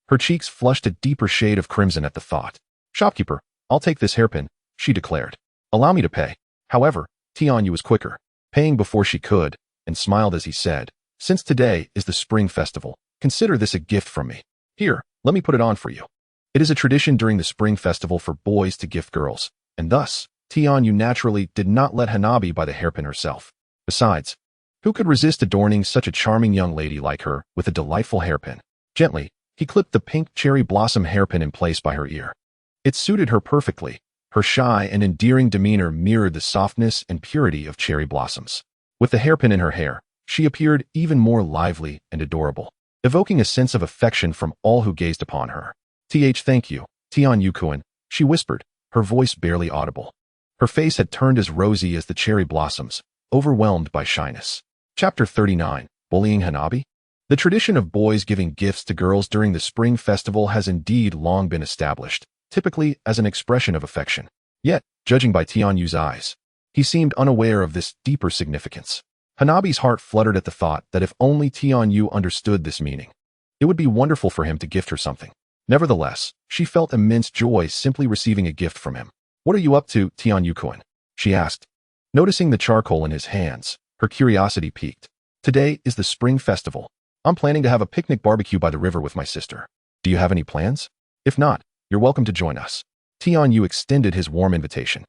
Her cheeks flushed a deeper shade of crimson at the thought. Shopkeeper, I'll take this hairpin, she declared. Allow me to pay. However, Tian Yu was quicker, paying before she could, and smiled as he said, since today is the spring festival, consider this a gift from me. Here, let me put it on for you. It is a tradition during the spring festival for boys to gift girls, and thus, Tian Yu naturally did not let Hanabi buy the hairpin herself. Besides, who could resist adorning such a charming young lady like her with a delightful hairpin? Gently, he clipped the pink cherry blossom hairpin in place by her ear. It suited her perfectly. Her shy and endearing demeanor mirrored the softness and purity of cherry blossoms. With the hairpin in her hair, she appeared even more lively and adorable, evoking a sense of affection from all who gazed upon her. Thank you, Tian Yukuin, she whispered, her voice barely audible. Her face had turned as rosy as the cherry blossoms, overwhelmed by shyness. Chapter 39, Bullying Hanabi? The tradition of boys giving gifts to girls during the spring festival has indeed long been established, typically as an expression of affection. Yet, judging by Tian Yu's eyes, he seemed unaware of this deeper significance. Hanabi's heart fluttered at the thought that if only Tian Yu understood this meaning, it would be wonderful for him to gift her something. Nevertheless, she felt immense joy simply receiving a gift from him. What are you up to, Tian Yukuin? She asked. Noticing the charcoal in his hands, her curiosity piqued. Today is the spring festival. I'm planning to have a picnic barbecue by the river with my sister. Do you have any plans? If not, you're welcome to join us. Tian Yu extended his warm invitation.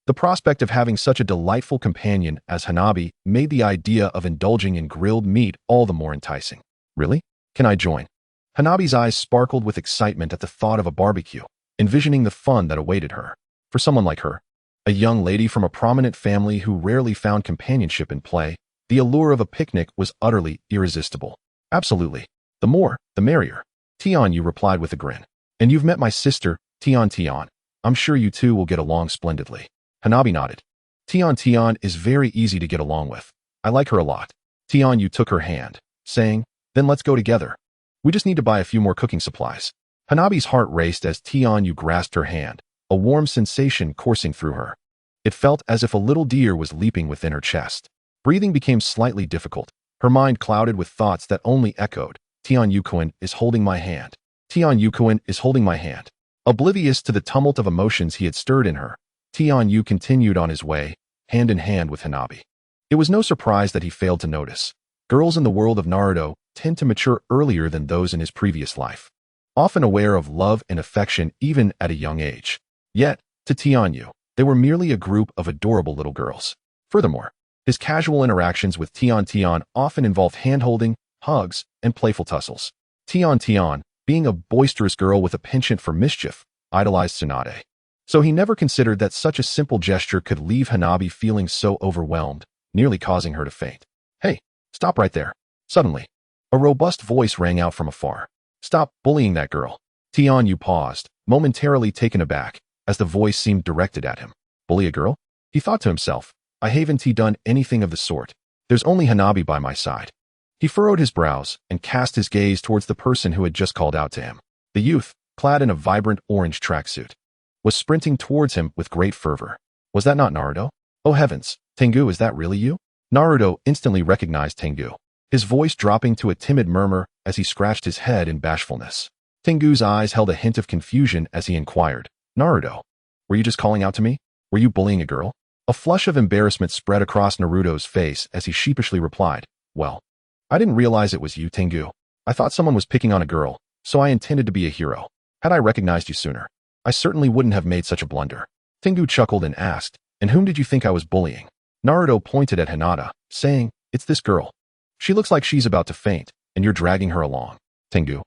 The prospect of having such a delightful companion as Hanabi made the idea of indulging in grilled meat all the more enticing. Really? Can I join? Hanabi's eyes sparkled with excitement at the thought of a barbecue, envisioning the fun that awaited her. For someone like her, a young lady from a prominent family who rarely found companionship in play, the allure of a picnic was utterly irresistible. Absolutely. The more, the merrier. Tian Yu replied with a grin. And you've met my sister, Tian. I'm sure you two will get along splendidly. Hanabi nodded. Tian is very easy to get along with. I like her a lot. Tian Yu took her hand, saying, then let's go together. We just need to buy a few more cooking supplies. Hanabi's heart raced as Tian Yu grasped her hand, a warm sensation coursing through her. It felt as if a little deer was leaping within her chest. Breathing became slightly difficult, her mind clouded with thoughts that only echoed, Tian Yukuin is holding my hand. Tian Yukuin is holding my hand. Oblivious to the tumult of emotions he had stirred in her, Tian Yu continued on his way, hand in hand with Hanabi. It was no surprise that he failed to notice. Girls in the world of Naruto tend to mature earlier than those in his previous life, often aware of love and affection even at a young age. Yet, to Tian Yu, they were merely a group of adorable little girls. Furthermore, his casual interactions with Tian often involved hand-holding, hugs, and playful tussles. Tian, being a boisterous girl with a penchant for mischief, idolized Tsunade. So he never considered that such a simple gesture could leave Hanabi feeling so overwhelmed, nearly causing her to faint. Hey, stop right there. Suddenly, a robust voice rang out from afar. Stop bullying that girl. Tian Yu paused, momentarily taken aback, as the voice seemed directed at him. Bully a girl? He thought to himself. I haven't done anything of the sort. There's only Hanabi by my side. He furrowed his brows and cast his gaze towards the person who had just called out to him. The youth, clad in a vibrant orange tracksuit, was sprinting towards him with great fervor. Was that not Naruto? Oh heavens, Tengu, is that really you? Naruto instantly recognized Tengu, his voice dropping to a timid murmur as he scratched his head in bashfulness. Tengu's eyes held a hint of confusion as he inquired, Naruto, were you just calling out to me? Were you bullying a girl? A flush of embarrassment spread across Naruto's face as he sheepishly replied, well, I didn't realize it was you, Tengu. I thought someone was picking on a girl, so I intended to be a hero. Had I recognized you sooner, I certainly wouldn't have made such a blunder. Tengu chuckled and asked, and whom did you think I was bullying? Naruto pointed at Hinata, saying, it's this girl. She looks like she's about to faint, and you're dragging her along. Tengu.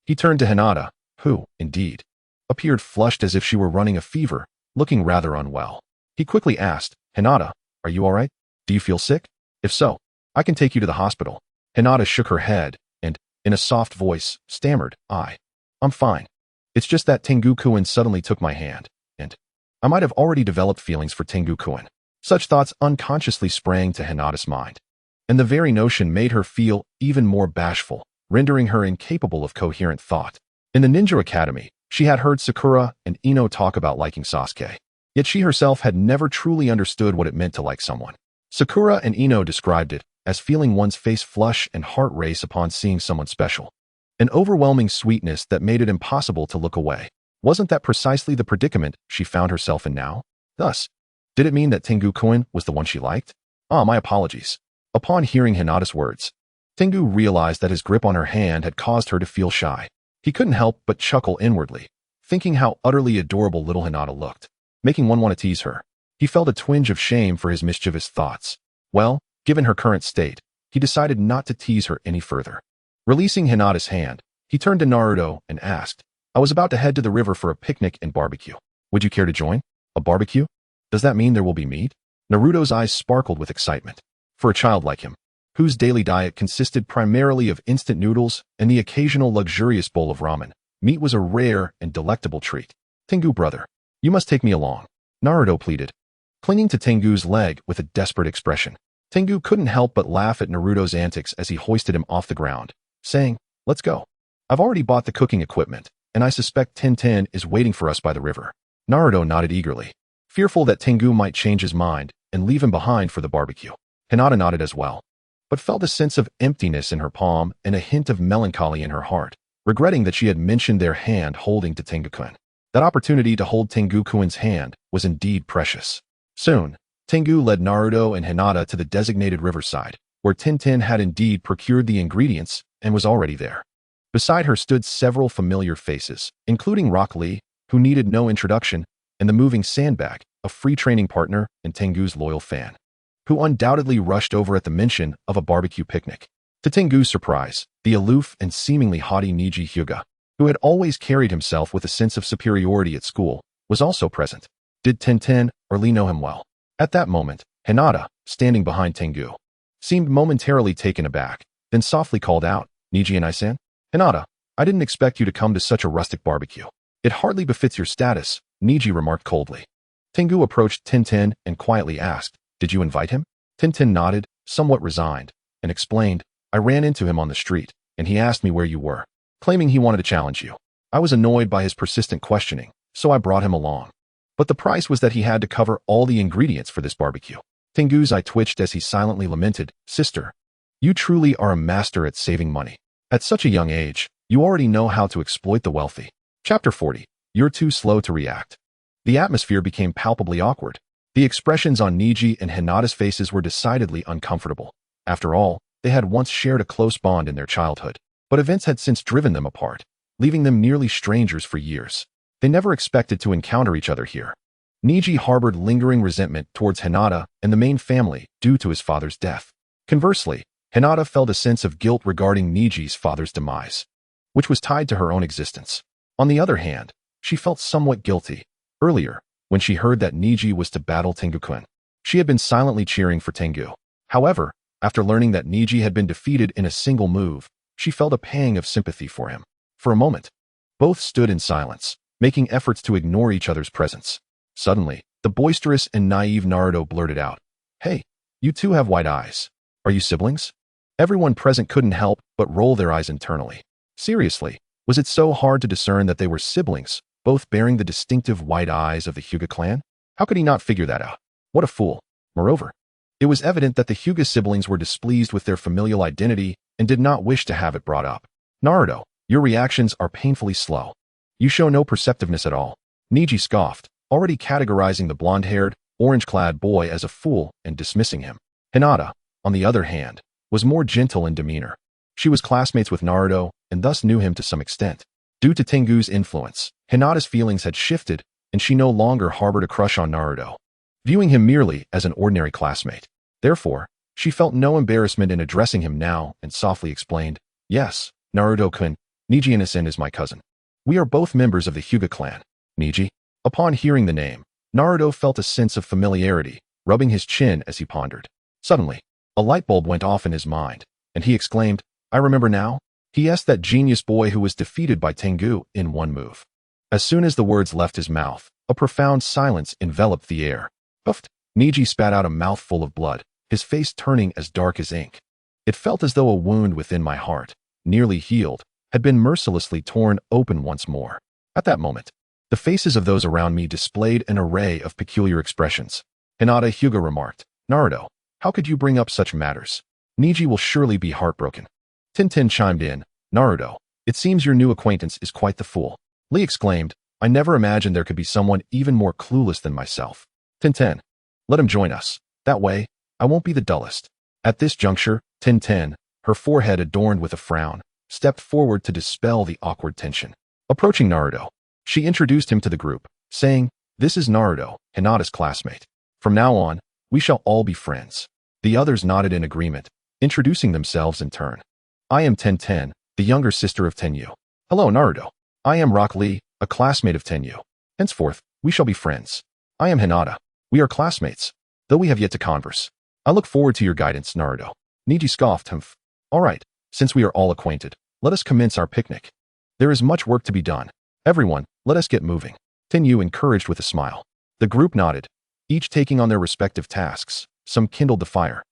He turned to Hinata, who, indeed, appeared flushed as if she were running a fever, looking rather unwell. He quickly asked, Hinata, are you all right? Do you feel sick? If so, I can take you to the hospital. Hinata shook her head and, in a soft voice, stammered, I'm fine. It's just that Tengu-kun suddenly took my hand, and I might have already developed feelings for Tengu-kun. Such thoughts unconsciously sprang to Hinata's mind, and the very notion made her feel even more bashful, rendering her incapable of coherent thought. In the Ninja Academy, she had heard Sakura and Ino talk about liking Sasuke, yet she herself had never truly understood what it meant to like someone. Sakura and Ino described it as feeling one's face flush and heart race upon seeing someone special. An overwhelming sweetness that made it impossible to look away. Wasn't that precisely the predicament she found herself in now? Thus, did it mean that Tengu-kun was the one she liked? My apologies. Upon hearing Hinata's words, Tengu realized that his grip on her hand had caused her to feel shy. He couldn't help but chuckle inwardly, thinking how utterly adorable little Hinata looked, making one want to tease her. He felt a twinge of shame for his mischievous thoughts. Well, given her current state, he decided not to tease her any further. Releasing Hinata's hand, he turned to Naruto and asked, I was about to head to the river for a picnic and barbecue. Would you care to join? A barbecue? Does that mean there will be meat? Naruto's eyes sparkled with excitement. For a child like him, whose daily diet consisted primarily of instant noodles and the occasional luxurious bowl of ramen, meat was a rare and delectable treat. Tengu brother, you must take me along, Naruto pleaded, clinging to Tengu's leg with a desperate expression. Tengu couldn't help but laugh at Naruto's antics as he hoisted him off the ground, saying, let's go. I've already bought the cooking equipment, and I suspect Tenten is waiting for us by the river. Naruto nodded eagerly, fearful that Tengu might change his mind and leave him behind for the barbecue. Hinata nodded as well, but felt a sense of emptiness in her palm and a hint of melancholy in her heart, regretting that she had mentioned their hand holding to Tengu-kun. That opportunity to hold Tengu-kun's hand was indeed precious. Soon, Tengu led Naruto and Hinata to the designated riverside, where Tenten had indeed procured the ingredients and was already there. Beside her stood several familiar faces, including Rock Lee, who needed no introduction, and the moving sandbag, a free training partner and Tengu's loyal fan, who undoubtedly rushed over at the mention of a barbecue picnic. To Tengu's surprise, the aloof and seemingly haughty Niji Hyuga, who had always carried himself with a sense of superiority at school, was also present. Did Tenten or Lee know him well? At that moment, Hinata, standing behind Tengu, seemed momentarily taken aback, then softly called out, Niji and I-san? Hinata, I didn't expect you to come to such a rustic barbecue. It hardly befits your status, Niji remarked coldly. Tengu approached Tenten and quietly asked, did you invite him? Tenten nodded, somewhat resigned, and explained, I ran into him on the street, and he asked me where you were, claiming he wanted to challenge you. I was annoyed by his persistent questioning, so I brought him along. But the price was that he had to cover all the ingredients for this barbecue. Tengu's eye twitched as he silently lamented, sister, you truly are a master at saving money. At such a young age, you already know how to exploit the wealthy. Chapter 40. You're too slow to react. The atmosphere became palpably awkward. The expressions on Niji and Hinata's faces were decidedly uncomfortable. After all, they had once shared a close bond in their childhood, but events had since driven them apart, leaving them nearly strangers for years. They never expected to encounter each other here. Niji harbored lingering resentment towards Hinata and the main family due to his father's death. Conversely, Hinata felt a sense of guilt regarding Niji's father's demise, which was tied to her own existence. On the other hand, she felt somewhat guilty. Earlier, when she heard that Niji was to battle Tengu-kun, she had been silently cheering for Tengu. However, after learning that Niji had been defeated in a single move, she felt a pang of sympathy for him. For a moment, both stood in silence, making efforts to ignore each other's presence. Suddenly, the boisterous and naive Naruto blurted out, hey, you two have white eyes. Are you siblings? Everyone present couldn't help but roll their eyes internally. Seriously, was it so hard to discern that they were siblings, both bearing the distinctive white eyes of the Hyuga clan? How could he not figure that out? What a fool. Moreover, it was evident that the Hyuga siblings were displeased with their familial identity and did not wish to have it brought up. Naruto, your reactions are painfully slow. You show no perceptiveness at all. Niji scoffed, already categorizing the blonde-haired, orange-clad boy as a fool and dismissing him. Hinata, on the other hand, was more gentle in demeanor. She was classmates with Naruto and thus knew him to some extent. Due to Tengu's influence, Hinata's feelings had shifted, and she no longer harbored a crush on Naruto, viewing him merely as an ordinary classmate. Therefore, she felt no embarrassment in addressing him now and softly explained, "Yes, Naruto-kun, Niji Innocent is my cousin. We are both members of the Hyuga clan." Niji? Upon hearing the name, Naruto felt a sense of familiarity, rubbing his chin as he pondered. Suddenly, a light bulb went off in his mind, and he exclaimed, "I remember now. He is that genius boy who was defeated by Tengu in one move." As soon as the words left his mouth, a profound silence enveloped the air. Puffed, Niji spat out a mouthful of blood, his face turning as dark as ink. It felt as though a wound within my heart, nearly healed, had been mercilessly torn open once more. At that moment, the faces of those around me displayed an array of peculiar expressions. Hinata Hyuga remarked, "Naruto, how could you bring up such matters? Niji will surely be heartbroken." Tintin chimed in, "Naruto, it seems your new acquaintance is quite the fool." Lee exclaimed, "I never imagined there could be someone even more clueless than myself." Tintin, "Let him join us. That way, I won't be the dullest." At this juncture, Tintin, her forehead adorned with a frown, stepped forward to dispel the awkward tension. Approaching Naruto, she introduced him to the group, saying, "This is Naruto, Hinata's classmate. From now on, we shall all be friends." The others nodded in agreement, introducing themselves in turn. "I am Tintin, the younger sister of Tenyu." "Hello, Naruto. I am Rock Lee, a classmate of Tenyu. Henceforth, we shall be friends." "I am Hinata. We are classmates, though we have yet to converse." "I look forward to your guidance, Naruto." Niji scoffed, "Humph. All right, since we are all acquainted, let us commence our picnic. There is much work to be done. Everyone, let us get moving." Tenyu encouraged with a smile. The group nodded, each taking on their respective tasks. Some kindled the fire.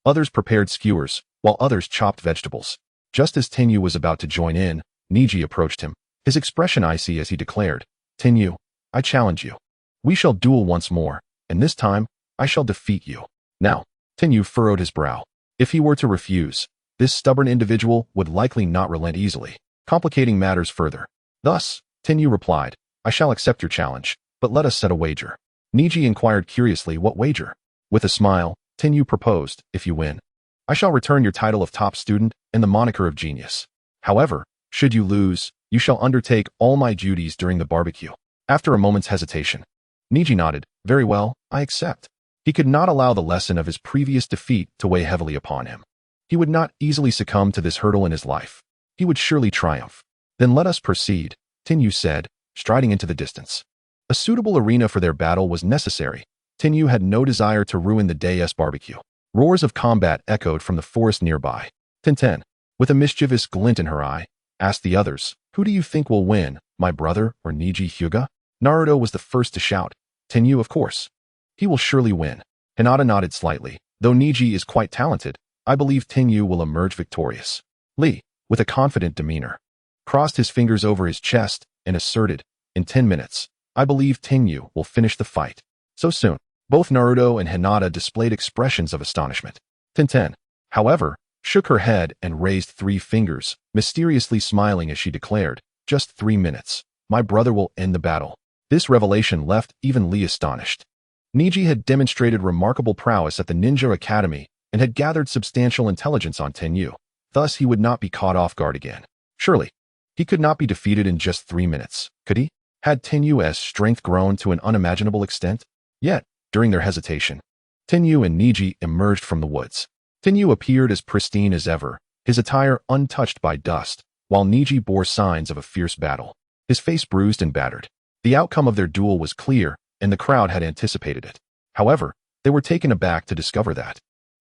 Others prepared skewers, while others chopped vegetables. Just as Tenyu was about to join in, Niji approached him, his expression icy as he declared, "Tenyu, I challenge you. We shall duel once more, and this time, I shall defeat you." Now, Tenyu furrowed his brow. If he were to refuse, this stubborn individual would likely not relent easily, complicating matters further. Thus, Tenyu replied, "I shall accept your challenge, but let us set a wager." Niji inquired curiously, "What wager?" With a smile, Tenyu proposed, "If you win, I shall return your title of top student and the moniker of genius. However, should you lose, you shall undertake all my duties during the barbecue." After a moment's hesitation, Niji nodded, "Very well, I accept." He could not allow the lesson of his previous defeat to weigh heavily upon him. He would not easily succumb to this hurdle in his life. He would surely triumph. "Then let us proceed," Tenyu said, striding into the distance. A suitable arena for their battle was necessary. Tenyu had no desire to ruin the day's barbecue. Roars of combat echoed from the forest nearby. Tintin, with a mischievous glint in her eye, asked the others, "Who do you think will win, my brother or Niji Hyuga?" Naruto was the first to shout, "Tenyu, of course. He will surely win." Hinata nodded slightly. "Though Niji is quite talented, I believe Tenyu will emerge victorious." Lee, with a confident demeanor, crossed his fingers over his chest and asserted, "In 10 minutes, I believe Tenyu will finish the fight." So soon, both Naruto and Hinata displayed expressions of astonishment. Tintin, however, shook her head and raised 3 fingers, mysteriously smiling as she declared, "Just 3 minutes. My brother will end the battle." This revelation left even Lee astonished. Niji had demonstrated remarkable prowess at the Ninja Academy and had gathered substantial intelligence on Tenyu. Thus, he would not be caught off guard again. Surely, he could not be defeated in just 3 minutes, could he? Had Tenyu's strength grown to an unimaginable extent? Yet, during their hesitation, Tenyu and Niji emerged from the woods. Tenyu appeared as pristine as ever, his attire untouched by dust, while Niji bore signs of a fierce battle, his face bruised and battered. The outcome of their duel was clear, and the crowd had anticipated it. However, they were taken aback to discover that,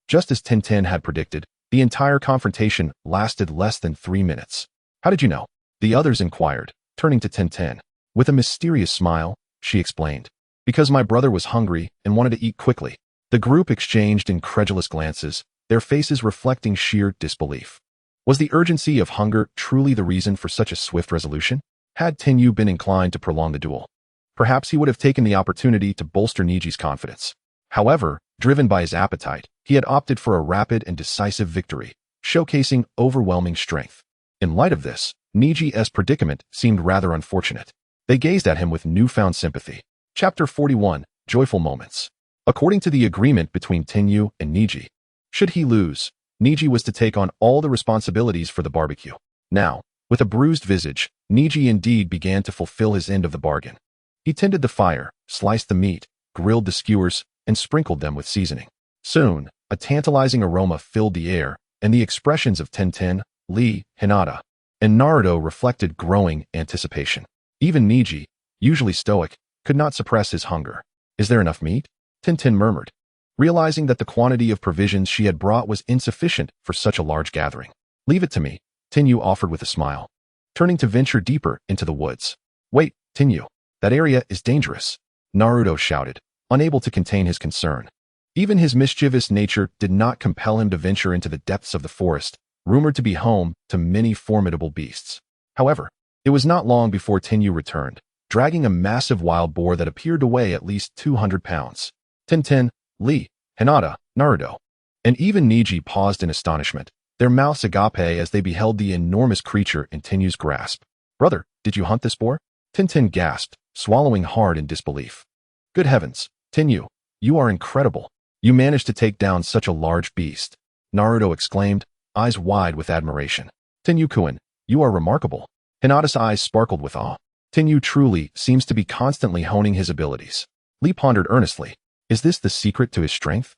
just as Tintin had predicted, the entire confrontation lasted less than 3 minutes. "How did you know?" the others inquired, turning to Tintin. With a mysterious smile, she explained, "Because my brother was hungry and wanted to eat quickly." The group exchanged incredulous glances, their faces reflecting sheer disbelief. Was the urgency of hunger truly the reason for such a swift resolution? Had Tenyu been inclined to prolong the duel, perhaps he would have taken the opportunity to bolster Niji's confidence. However, driven by his appetite, he had opted for a rapid and decisive victory, showcasing overwhelming strength. In light of this, Niji's predicament seemed rather unfortunate. They gazed at him with newfound sympathy. Chapter 41, Joyful Moments. According to the agreement between Tenyu and Niji, should he lose, Niji was to take on all the responsibilities for the barbecue. Now, With a bruised visage, Niji indeed began to fulfill his end of the bargain. He tended the fire, sliced the meat, grilled the skewers, and sprinkled them with seasoning. Soon, a tantalizing aroma filled the air, and the expressions of Tenten, Lee, Hinata, and Naruto reflected growing anticipation. Even Niji, usually stoic, could not suppress his hunger. "Is there enough meat?" Tenten murmured, realizing that the quantity of provisions she had brought was insufficient for such a large gathering. "Leave it to me," Tenyu offered with a smile, turning to venture deeper into the woods. "Wait, Tenyu, that area is dangerous," Naruto shouted, unable to contain his concern. Even his mischievous nature did not compel him to venture into the depths of the forest, rumored to be home to many formidable beasts. However, it was not long before Tenyu returned, dragging a massive wild boar that appeared to weigh at least 200 pounds. Tenten, Lee, Hinata, Naruto, and even Niji paused in astonishment, their mouths agape as they beheld the enormous creature in Tenyu's grasp. "Brother, did you hunt this boar?" Tenten gasped, swallowing hard in disbelief. "Good heavens, Tenyu, you are incredible. You managed to take down such a large beast," Naruto exclaimed, eyes wide with admiration. "Tenyu-kun, you are remarkable." Hinata's eyes sparkled with awe. "Tenyu truly seems to be constantly honing his abilities." Lee pondered earnestly. Is this the secret to his strength?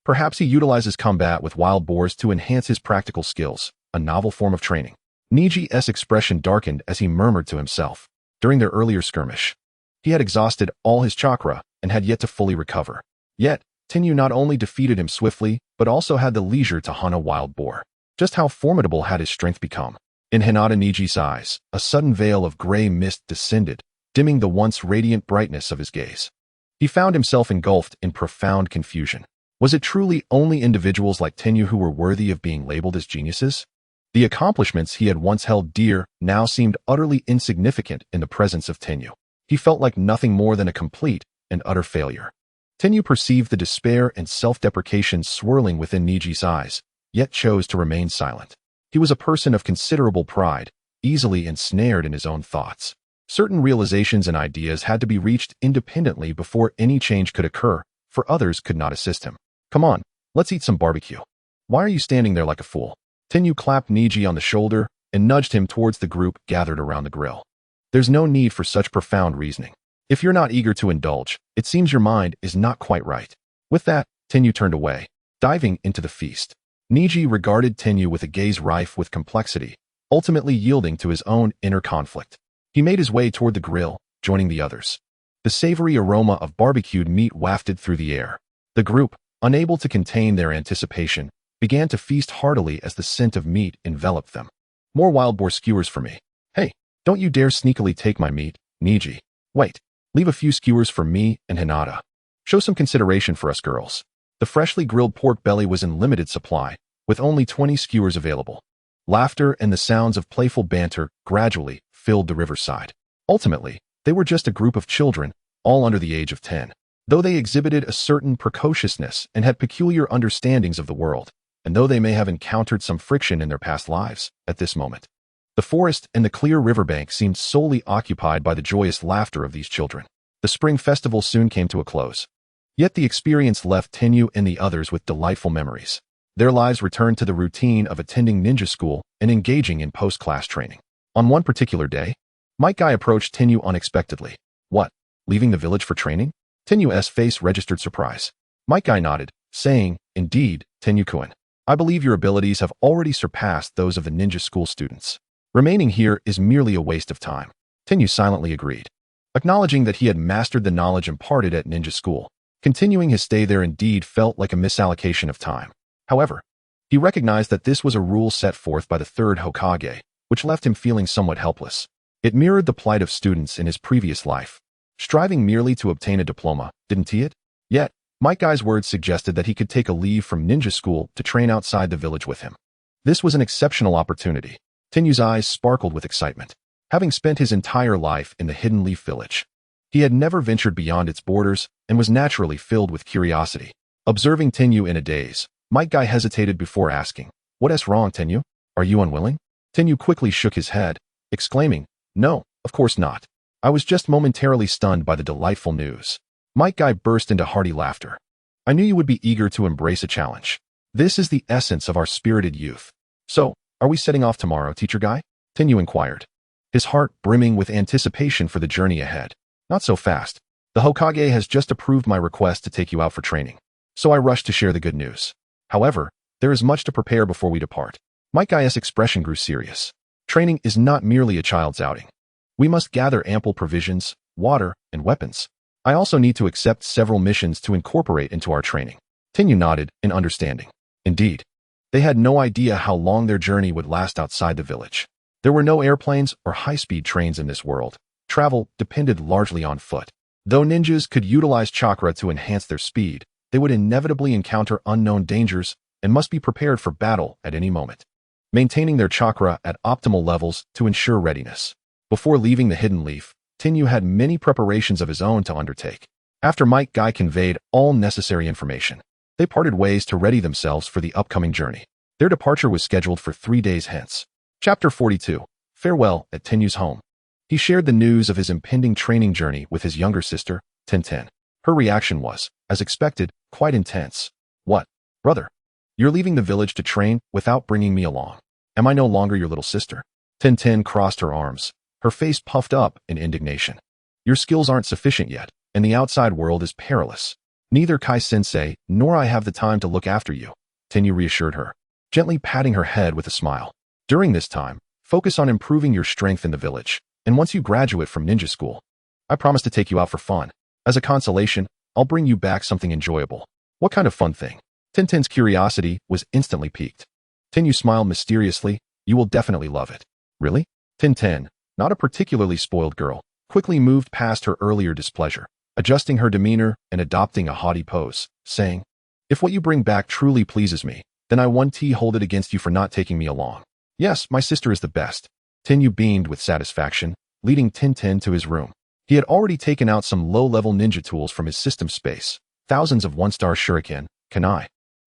Perhaps he utilizes combat with wild boars to enhance his practical skills, a novel form of training. Niji's expression darkened as he murmured to himself. During their earlier skirmish, he had exhausted all his chakra and had yet to fully recover. Yet, Tenyu not only defeated him swiftly, but also had the leisure to hunt a wild boar. Just how formidable had his strength become? In Hinata Niji's eyes, a sudden veil of gray mist descended, dimming the once radiant brightness of his gaze. He found himself engulfed in profound confusion. Was it truly only individuals like Tenyu who were worthy of being labeled as geniuses? The accomplishments he had once held dear now seemed utterly insignificant in the presence of Tenyu. He felt like nothing more than a complete and utter failure. Tenyu perceived the despair and self-deprecation swirling within Niji's eyes, yet chose to remain silent. He was a person of considerable pride, easily ensnared in his own thoughts. Certain realizations and ideas had to be reached independently before any change could occur, for others could not assist him. "Come on, let's eat some barbecue. Why are you standing there like a fool?" Tenyu clapped Niji on the shoulder and nudged him towards the group gathered around the grill. "There's no need for such profound reasoning. If you're not eager to indulge, it seems your mind is not quite right." With that, Tenyu turned away, diving into the feast. Niji regarded Tenyu with a gaze rife with complexity, ultimately yielding to his own inner conflict. He made his way toward the grill, joining the others. The savory aroma of barbecued meat wafted through the air. The group, unable to contain their anticipation, began to feast heartily as the scent of meat enveloped them. "More wild boar skewers for me." "Hey, don't you dare sneakily take my meat, Niji. Wait, leave a few skewers for me and Hinata. Show some consideration for us girls." The freshly grilled pork belly was in limited supply, with only 20 skewers available. Laughter and the sounds of playful banter gradually filled the riverside. Ultimately, they were just a group of children, all under the age of 10. Though they exhibited a certain precociousness and had peculiar understandings of the world, and though they may have encountered some friction in their past lives, at this moment, the forest and the clear riverbank seemed solely occupied by the joyous laughter of these children. The spring festival soon came to a close. Yet the experience left Tenyu and the others with delightful memories. Their lives returned to the routine of attending ninja school and engaging in post-class training. On one particular day, Might Guy approached Tenyu unexpectedly. "What, leaving the village for training?" Tenyu's face registered surprise. Might Guy nodded, saying, "Indeed, Tenyu-kun. I believe your abilities have already surpassed those of the ninja school students. Remaining here is merely a waste of time." Tenyu silently agreed, acknowledging that he had mastered the knowledge imparted at ninja school. Continuing his stay there indeed felt like a misallocation of time. However, he recognized that this was a rule set forth by the third Hokage, which left him feeling somewhat helpless. It mirrored the plight of students in his previous life, striving merely to obtain a diploma, didn't he? Yet, Might Guy's words suggested that he could take a leave from ninja school to train outside the village with him. This was an exceptional opportunity. Tenyu's eyes sparkled with excitement. Having spent his entire life in the Hidden Leaf Village, he had never ventured beyond its borders and was naturally filled with curiosity. Observing Tenyu in a daze, Might Guy hesitated before asking, "What's wrong, Tenyu? Are you unwilling?" Tenyu quickly shook his head, exclaiming, "No, of course not. I was just momentarily stunned by the delightful news." Might Guy burst into hearty laughter. "I knew you would be eager to embrace a challenge. This is the essence of our spirited youth. So, are we setting off tomorrow, Teacher Guy?" Tenyu inquired, his heart brimming with anticipation for the journey ahead. Not so fast. The Hokage has just approved my request to take you out for training, so I rushed to share the good news. However, there is much to prepare before we depart. Might Gaius' expression grew serious. Training is not merely a child's outing. We must gather ample provisions, water, and weapons. I also need to accept several missions to incorporate into our training. Tenyu nodded in understanding. Indeed, they had no idea how long their journey would last outside the village. There were no airplanes or high-speed trains in this world. Travel depended largely on foot. Though ninjas could utilize chakra to enhance their speed, they would inevitably encounter unknown dangers and must be prepared for battle at any moment, maintaining their chakra at optimal levels to ensure readiness. Before leaving the Hidden Leaf, Tenyu had many preparations of his own to undertake. After Might Guy conveyed all necessary information, they parted ways to ready themselves for the upcoming journey. Their departure was scheduled for 3 days hence. Chapter 42. Farewell at Tenyu's home. He shared the news of his impending training journey with his younger sister, Tenten. Her reaction was, as expected, quite intense. What, brother? You're leaving the village to train without bringing me along. Am I no longer your little sister? Tenten crossed her arms, her face puffed up in indignation. Your skills aren't sufficient yet, and the outside world is perilous. Neither Kai-sensei nor I have the time to look after you, Tenyu reassured her, gently patting her head with a smile. During this time, focus on improving your strength in the village, and once you graduate from ninja school, I promise to take you out for fun. As a consolation, I'll bring you back something enjoyable. What kind of fun thing? Tenten's curiosity was instantly piqued. Tenyu smiled mysteriously. You will definitely love it. Really? Tenten, not a particularly spoiled girl, quickly moved past her earlier displeasure, adjusting her demeanor and adopting a haughty pose, saying, if what you bring back truly pleases me, then I won't hold it against you for not taking me along. Yes, my sister is the best. Tenyu beamed with satisfaction, leading Tenten to his room. He had already taken out some low-level ninja tools from his system space, thousands of one-star shuriken, kunai,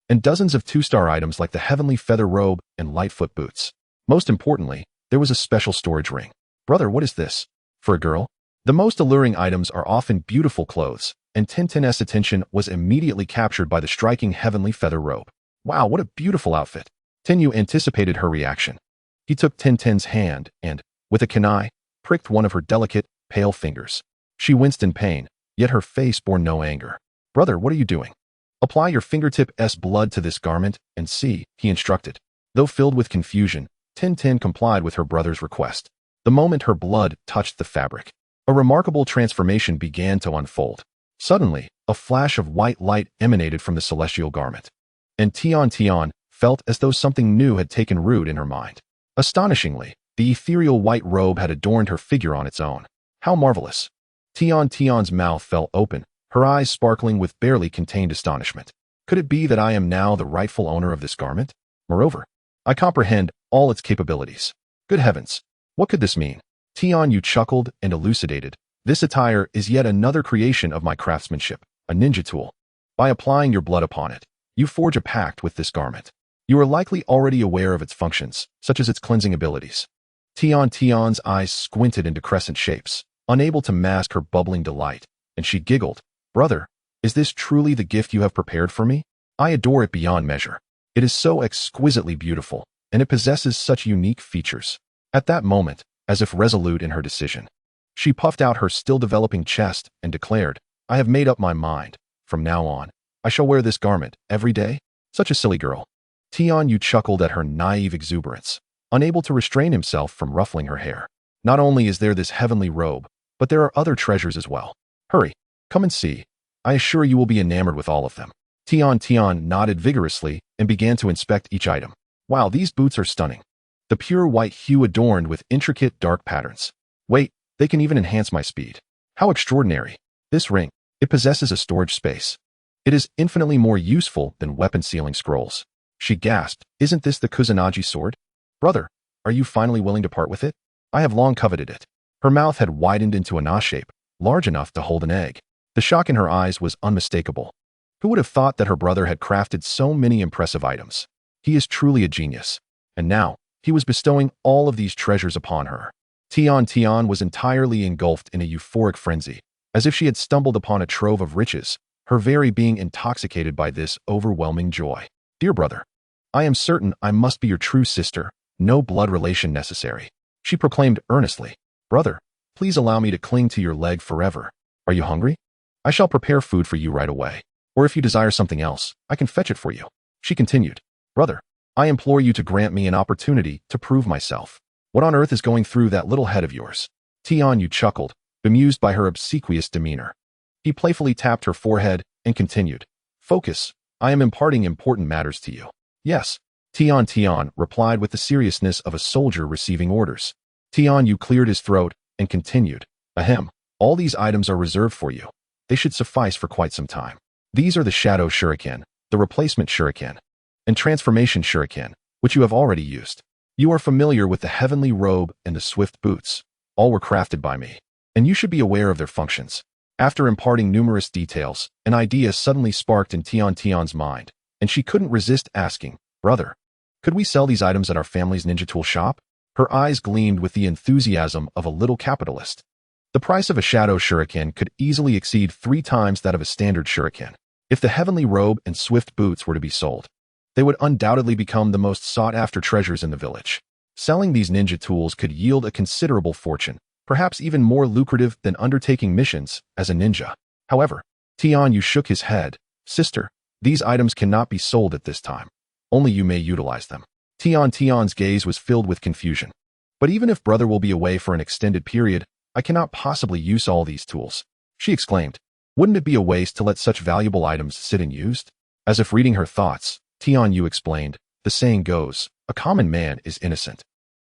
and dozens of two-star items like the heavenly feather robe and lightfoot boots. Most importantly, there was a special storage ring. Brother, what is this? For a girl? The most alluring items are often beautiful clothes, and Tenten's attention was immediately captured by the striking heavenly feather robe. Wow, what a beautiful outfit. Tenyu anticipated her reaction. He took Tenten's hand and, with a kunai, pricked one of her delicate, pale fingers. She winced in pain, yet her face bore no anger. Brother, what are you doing? Apply your fingertip's blood to this garment and see, he instructed. Though filled with confusion, Tenten complied with her brother's request. The moment her blood touched the fabric, a remarkable transformation began to unfold. Suddenly, a flash of white light emanated from the celestial garment, and Tian felt as though something new had taken root in her mind. Astonishingly, the ethereal white robe had adorned her figure on its own. How marvelous! Tian's mouth fell open, her eyes sparkling with barely contained astonishment. Could it be that I am now the rightful owner of this garment? Moreover, I comprehend all its capabilities. Good heavens! What could this mean? Tian chuckled and elucidated. This attire is yet another creation of my craftsmanship, a ninja tool. By applying your blood upon it, you forge a pact with this garment. You are likely already aware of its functions, such as its cleansing abilities. Tian's eyes squinted into crescent shapes, unable to mask her bubbling delight, and she giggled. Brother, is this truly the gift you have prepared for me? I adore it beyond measure. It is so exquisitely beautiful, and it possesses such unique features. At that moment, as if resolute in her decision, she puffed out her still-developing chest and declared, I have made up my mind. From now on, I shall wear this garment every day. Such a silly girl. Tian chuckled at her naive exuberance, unable to restrain himself from ruffling her hair. Not only is there this heavenly robe, but there are other treasures as well. Hurry, come and see. I assure you will be enamored with all of them. Tian nodded vigorously and began to inspect each item. Wow, these boots are stunning. The pure white hue adorned with intricate dark patterns. Wait, they can even enhance my speed. How extraordinary. This ring, it possesses a storage space. It is infinitely more useful than weapon sealing scrolls. She gasped, isn't this the Kusanagi Sword? Brother, are you finally willing to part with it? I have long coveted it. Her mouth had widened into an A shape, large enough to hold an egg. The shock in her eyes was unmistakable. Who would have thought that her brother had crafted so many impressive items? He is truly a genius. And now, he was bestowing all of these treasures upon her. Tian was entirely engulfed in a euphoric frenzy, as if she had stumbled upon a trove of riches, her very being intoxicated by this overwhelming joy. Dear brother, I am certain I must be your true sister, no blood relation necessary. She proclaimed earnestly, "Brother, please allow me to cling to your leg forever. Are you hungry? I shall prepare food for you right away. Or if you desire something else, I can fetch it for you." She continued, "Brother, I implore you to grant me an opportunity to prove myself. What on earth is going through that little head of yours?" Tianyu chuckled, bemused by her obsequious demeanor. He playfully tapped her forehead and continued, "Focus, I am imparting important matters to you." "Yes," Tian replied with the seriousness of a soldier receiving orders. Tianyu cleared his throat and continued, "Ahem, all these items are reserved for you. They should suffice for quite some time. These are the Shadow Shuriken, the Replacement Shuriken, and Transformation Shuriken, which you have already used. You are familiar with the Heavenly Robe and the Swift Boots. All were crafted by me, and you should be aware of their functions." After imparting numerous details, an idea suddenly sparked in Tian's mind, and she couldn't resist asking, "Brother, could we sell these items at our family's ninja tool shop?" Her eyes gleamed with the enthusiasm of a little capitalist. The price of a Shadow Shuriken could easily exceed 3 times that of a standard Shuriken. If the Heavenly Robe and Swift Boots were to be sold, they would undoubtedly become the most sought-after treasures in the village. Selling these ninja tools could yield a considerable fortune, perhaps even more lucrative than undertaking missions as a ninja. However, Tianyu shook his head. "Sister, these items cannot be sold at this time. Only you may utilize them." Tian's gaze was filled with confusion. "But even if brother will be away for an extended period, I cannot possibly use all these tools," she exclaimed. "Wouldn't it be a waste to let such valuable items sit unused?" As if reading her thoughts, Tianyu explained, "The saying goes, a common man is innocent.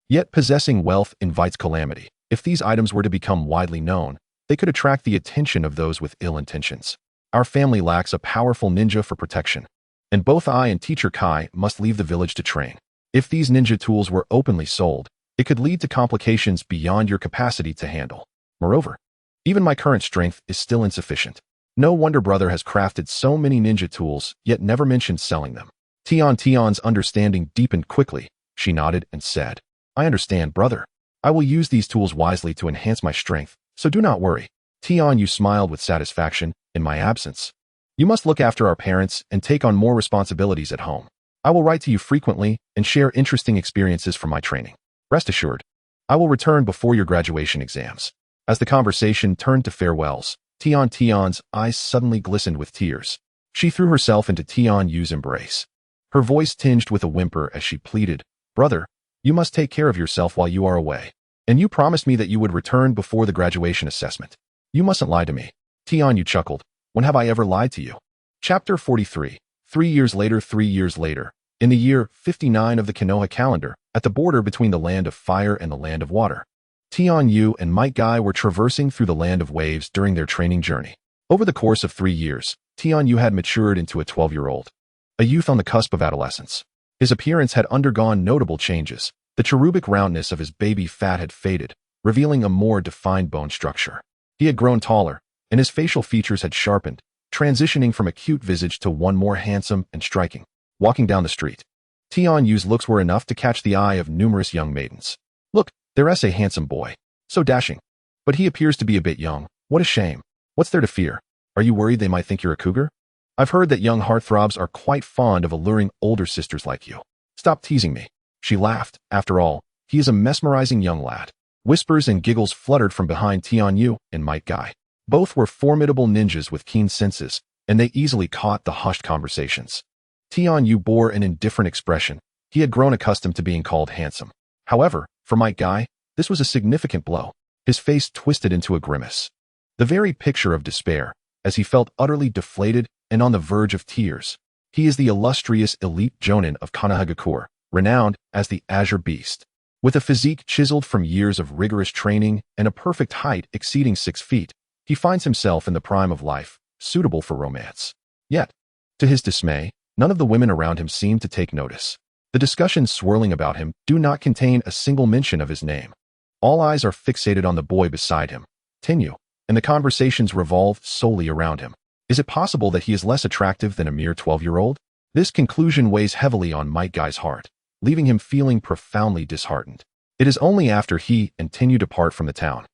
Yet possessing wealth invites calamity. If these items were to become widely known, they could attract the attention of those with ill intentions. Our family lacks a powerful ninja for protection, and both I and Teacher Kai must leave the village to train. If these ninja tools were openly sold, it could lead to complications beyond your capacity to handle. Moreover, even my current strength is still insufficient. No wonder brother has crafted so many ninja tools, yet never mentioned selling them." Tian's understanding deepened quickly. She nodded and said, "I understand, brother. I will use these tools wisely to enhance my strength, so do not worry." Tianyu smiled with satisfaction. "In my absence, you must look after our parents and take on more responsibilities at home. I will write to you frequently and share interesting experiences from my training. Rest assured, I will return before your graduation exams." As the conversation turned to farewells, Tian's eyes suddenly glistened with tears. She threw herself into Tianyu's embrace. Her voice tinged with a whimper as she pleaded, "Brother, you must take care of yourself while you are away. And you promised me that you would return before the graduation assessment. You mustn't lie to me." Tianyu chuckled. "When have I ever lied to you?" Chapter 43. 3 years later. 3 years later. In the year 59 of the Konoha calendar, at the border between the land of fire and the land of water, Tianyu and Might Guy were traversing through the land of waves during their training journey. Over the course of 3 years, Tianyu had matured into a 12-year-old, a youth on the cusp of adolescence. His appearance had undergone notable changes. The cherubic roundness of his baby fat had faded, revealing a more defined bone structure. He had grown taller, and his facial features had sharpened, transitioning from a cute visage to one more handsome and striking. Walking down the street, Tianyu's looks were enough to catch the eye of numerous young maidens. "Look, there's a handsome boy. So dashing. But he appears to be a bit young. What a shame. What's there to fear? Are you worried they might think you're a cougar? I've heard that young heartthrobs are quite fond of alluring older sisters like you. Stop teasing me." She laughed. After all, he is a mesmerizing young lad. Whispers and giggles fluttered from behind Tianyu and Might Guy. Both were formidable ninjas with keen senses, and they easily caught the hushed conversations. Tianyu bore an indifferent expression. He had grown accustomed to being called handsome. However, for Might Guy, this was a significant blow. His face twisted into a grimace, the very picture of despair, as he felt utterly deflated and on the verge of tears. He is the illustrious elite jonin of Konoha, renowned as the Azure Beast. With a physique chiseled from years of rigorous training and a perfect height exceeding 6 feet, he finds himself in the prime of life, suitable for romance. Yet, to his dismay, none of the women around him seem to take notice. The discussions swirling about him do not contain a single mention of his name. All eyes are fixated on the boy beside him, Tenyu, and the conversations revolve solely around him. Is it possible that he is less attractive than a mere 12-year-old? This conclusion weighs heavily on Might Guy's heart, leaving him feeling profoundly disheartened. It is only after he and Tenyu depart from the town,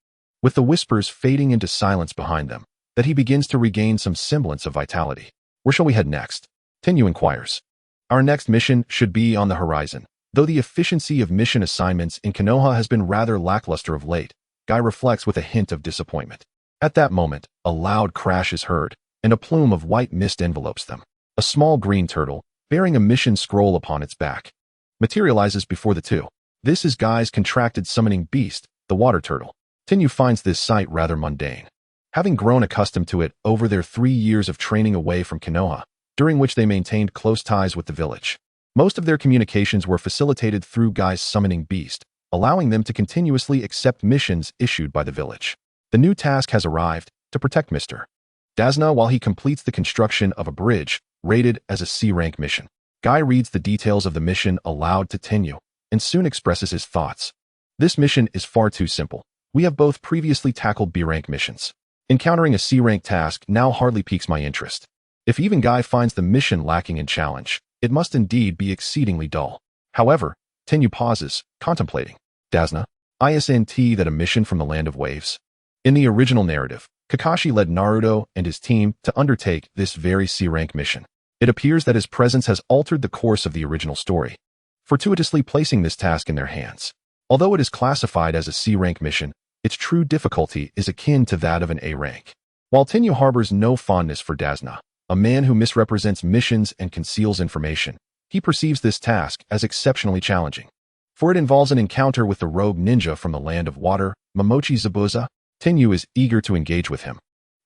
with the whispers fading into silence behind them, that he begins to regain some semblance of vitality. "Where shall we head next?" Tenyu inquires. "Our next mission should be on the horizon. Though the efficiency of mission assignments in Konoha has been rather lackluster of late, Guy reflects with a hint of disappointment. At that moment, a loud crash is heard, and a plume of white mist envelopes them. A small green turtle, bearing a mission scroll upon its back, materializes before the two. This is Guy's contracted summoning beast, the water turtle. Tenyu finds this sight rather mundane. Having grown accustomed to it over their 3 years of training away from Konoha, during which they maintained close ties with the village, most of their communications were facilitated through Guy's summoning beast, allowing them to continuously accept missions issued by the village. The new task has arrived, to protect Mr. Dasna while he completes the construction of a bridge, rated as a C-rank mission. Guy reads the details of the mission aloud to Tenyu, and soon expresses his thoughts. This mission is far too simple. We have both previously tackled B-rank missions. Encountering a C-rank task now hardly piques my interest. If even Guy finds the mission lacking in challenge, it must indeed be exceedingly dull. However, Tenyu pauses, contemplating. Dasna, isn't that a mission from the Land of Waves? In the original narrative, Kakashi led Naruto and his team to undertake this very C-rank mission. It appears that his presence has altered the course of the original story, fortuitously placing this task in their hands. Although it is classified as a C-rank mission, its true difficulty is akin to that of an A-rank. While Tenyu harbors no fondness for Dasna, a man who misrepresents missions and conceals information, he perceives this task as exceptionally challenging. For it involves an encounter with the rogue ninja from the Land of Water, Momochi Zabuza. Tenyu is eager to engage with him,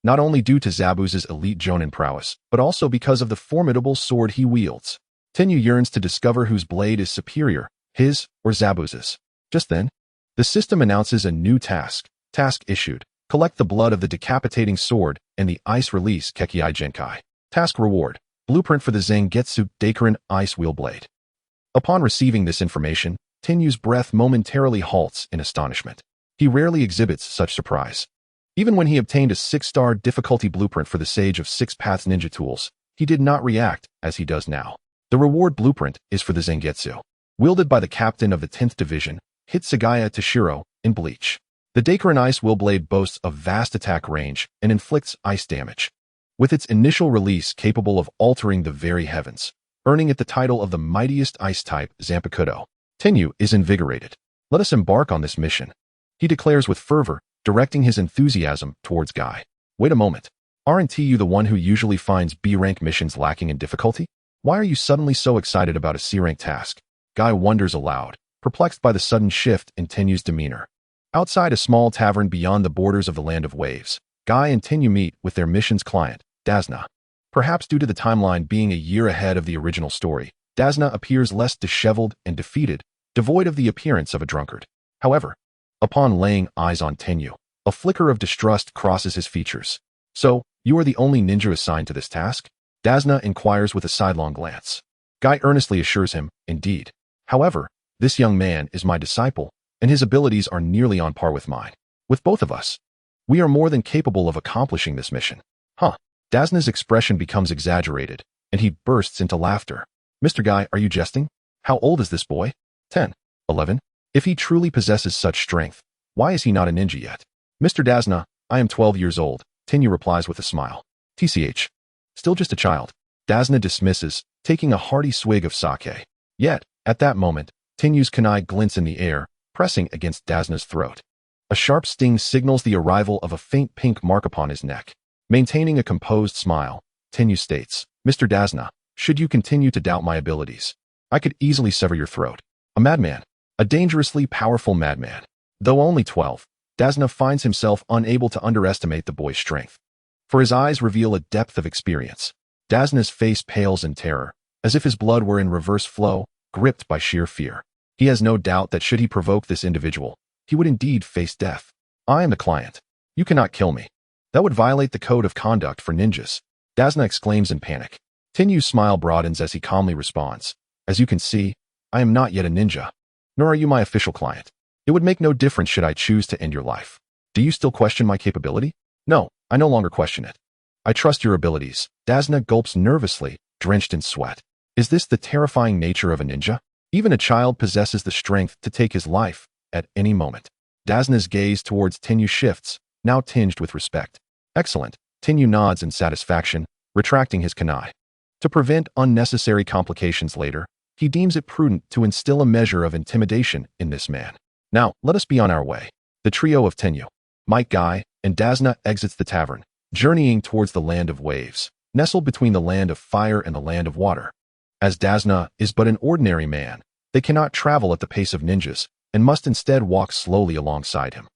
not only due to Zabuza's elite jonin prowess, but also because of the formidable sword he wields. Tenyu yearns to discover whose blade is superior, his or Zabuza's. Just then, the system announces a new task. Task issued: collect the blood of the Decapitating Sword and the Ice Release Kekkei Genkai. Task reward: blueprint for the Zangetsu Daikarin Ice Wheel Blade. Upon receiving this information, Tenyu's breath momentarily halts in astonishment. He rarely exhibits such surprise. Even when he obtained a 6-star difficulty blueprint for the Sage of Six Paths ninja tools, he did not react as he does now. The reward blueprint is for the Zangetsu, wielded by the captain of the 10th Division, Hitsugaya Toshiro, in Bleach. The Daikarin Ice Wheel Blade boasts a vast attack range and inflicts ice damage, with its initial release capable of altering the very heavens, earning it the title of the mightiest ice type, Zanpakuto. Tenyu is invigorated. Let us embark on this mission, he declares with fervor, directing his enthusiasm towards Guy. Wait a moment. Aren't you the one who usually finds B-rank missions lacking in difficulty? Why are you suddenly so excited about a C-rank task? Guy wonders aloud, perplexed by the sudden shift in Tenyu's demeanor. Outside a small tavern beyond the borders of the Land of Waves, Guy and Tenyu meet with their mission's client, Dasna. Perhaps due to the timeline being a year ahead of the original story, Dasna appears less disheveled and defeated, devoid of the appearance of a drunkard. However, upon laying eyes on Tenyu, a flicker of distrust crosses his features. So, you are the only ninja assigned to this task? Dasna inquires with a sidelong glance. Guy earnestly assures him, indeed. However, this young man is my disciple, and his abilities are nearly on par with mine. With both of us, we are more than capable of accomplishing this mission. Huh. Dasna's expression becomes exaggerated, and he bursts into laughter. Mr. Guy, are you jesting? How old is this boy? 10, 11? If he truly possesses such strength, why is he not a ninja yet? Mr. Dasna, I am 12 years old, Tenyu replies with a smile. TCH. Still just a child. Dasna dismisses, taking a hearty swig of sake. Yet, at that moment, Tenyu's kunai glints in the air, pressing against Dasna's throat. A sharp sting signals the arrival of a faint pink mark upon his neck. Maintaining a composed smile, Tenyu states, Mr. Dasna, should you continue to doubt my abilities, I could easily sever your throat. A madman. A dangerously powerful madman. Though only 12, Dasna finds himself unable to underestimate the boy's strength, for his eyes reveal a depth of experience. Dasna's face pales in terror, as if his blood were in reverse flow, gripped by sheer fear. He has no doubt that should he provoke this individual, he would indeed face death. I am the client. You cannot kill me. That would violate the code of conduct for ninjas. Dasna exclaims in panic. Tenyu's smile broadens as he calmly responds. As you can see, I am not yet a ninja. Nor are you my official client. It would make no difference should I choose to end your life. Do you still question my capability? No, I no longer question it. I trust your abilities. Dasna gulps nervously, drenched in sweat. Is this the terrifying nature of a ninja? Even a child possesses the strength to take his life at any moment. Dasna's gaze towards Tenyu shifts, now tinged with respect. Excellent. Tenyu nods in satisfaction, retracting his kunai. To prevent unnecessary complications later, he deems it prudent to instill a measure of intimidation in this man. Now, let us be on our way. The trio of Tenyu, Might Guy, and Dazna exits the tavern, journeying towards the land of waves, nestled between the land of fire and the land of water. As Dazna is but an ordinary man, they cannot travel at the pace of ninjas and must instead walk slowly alongside him.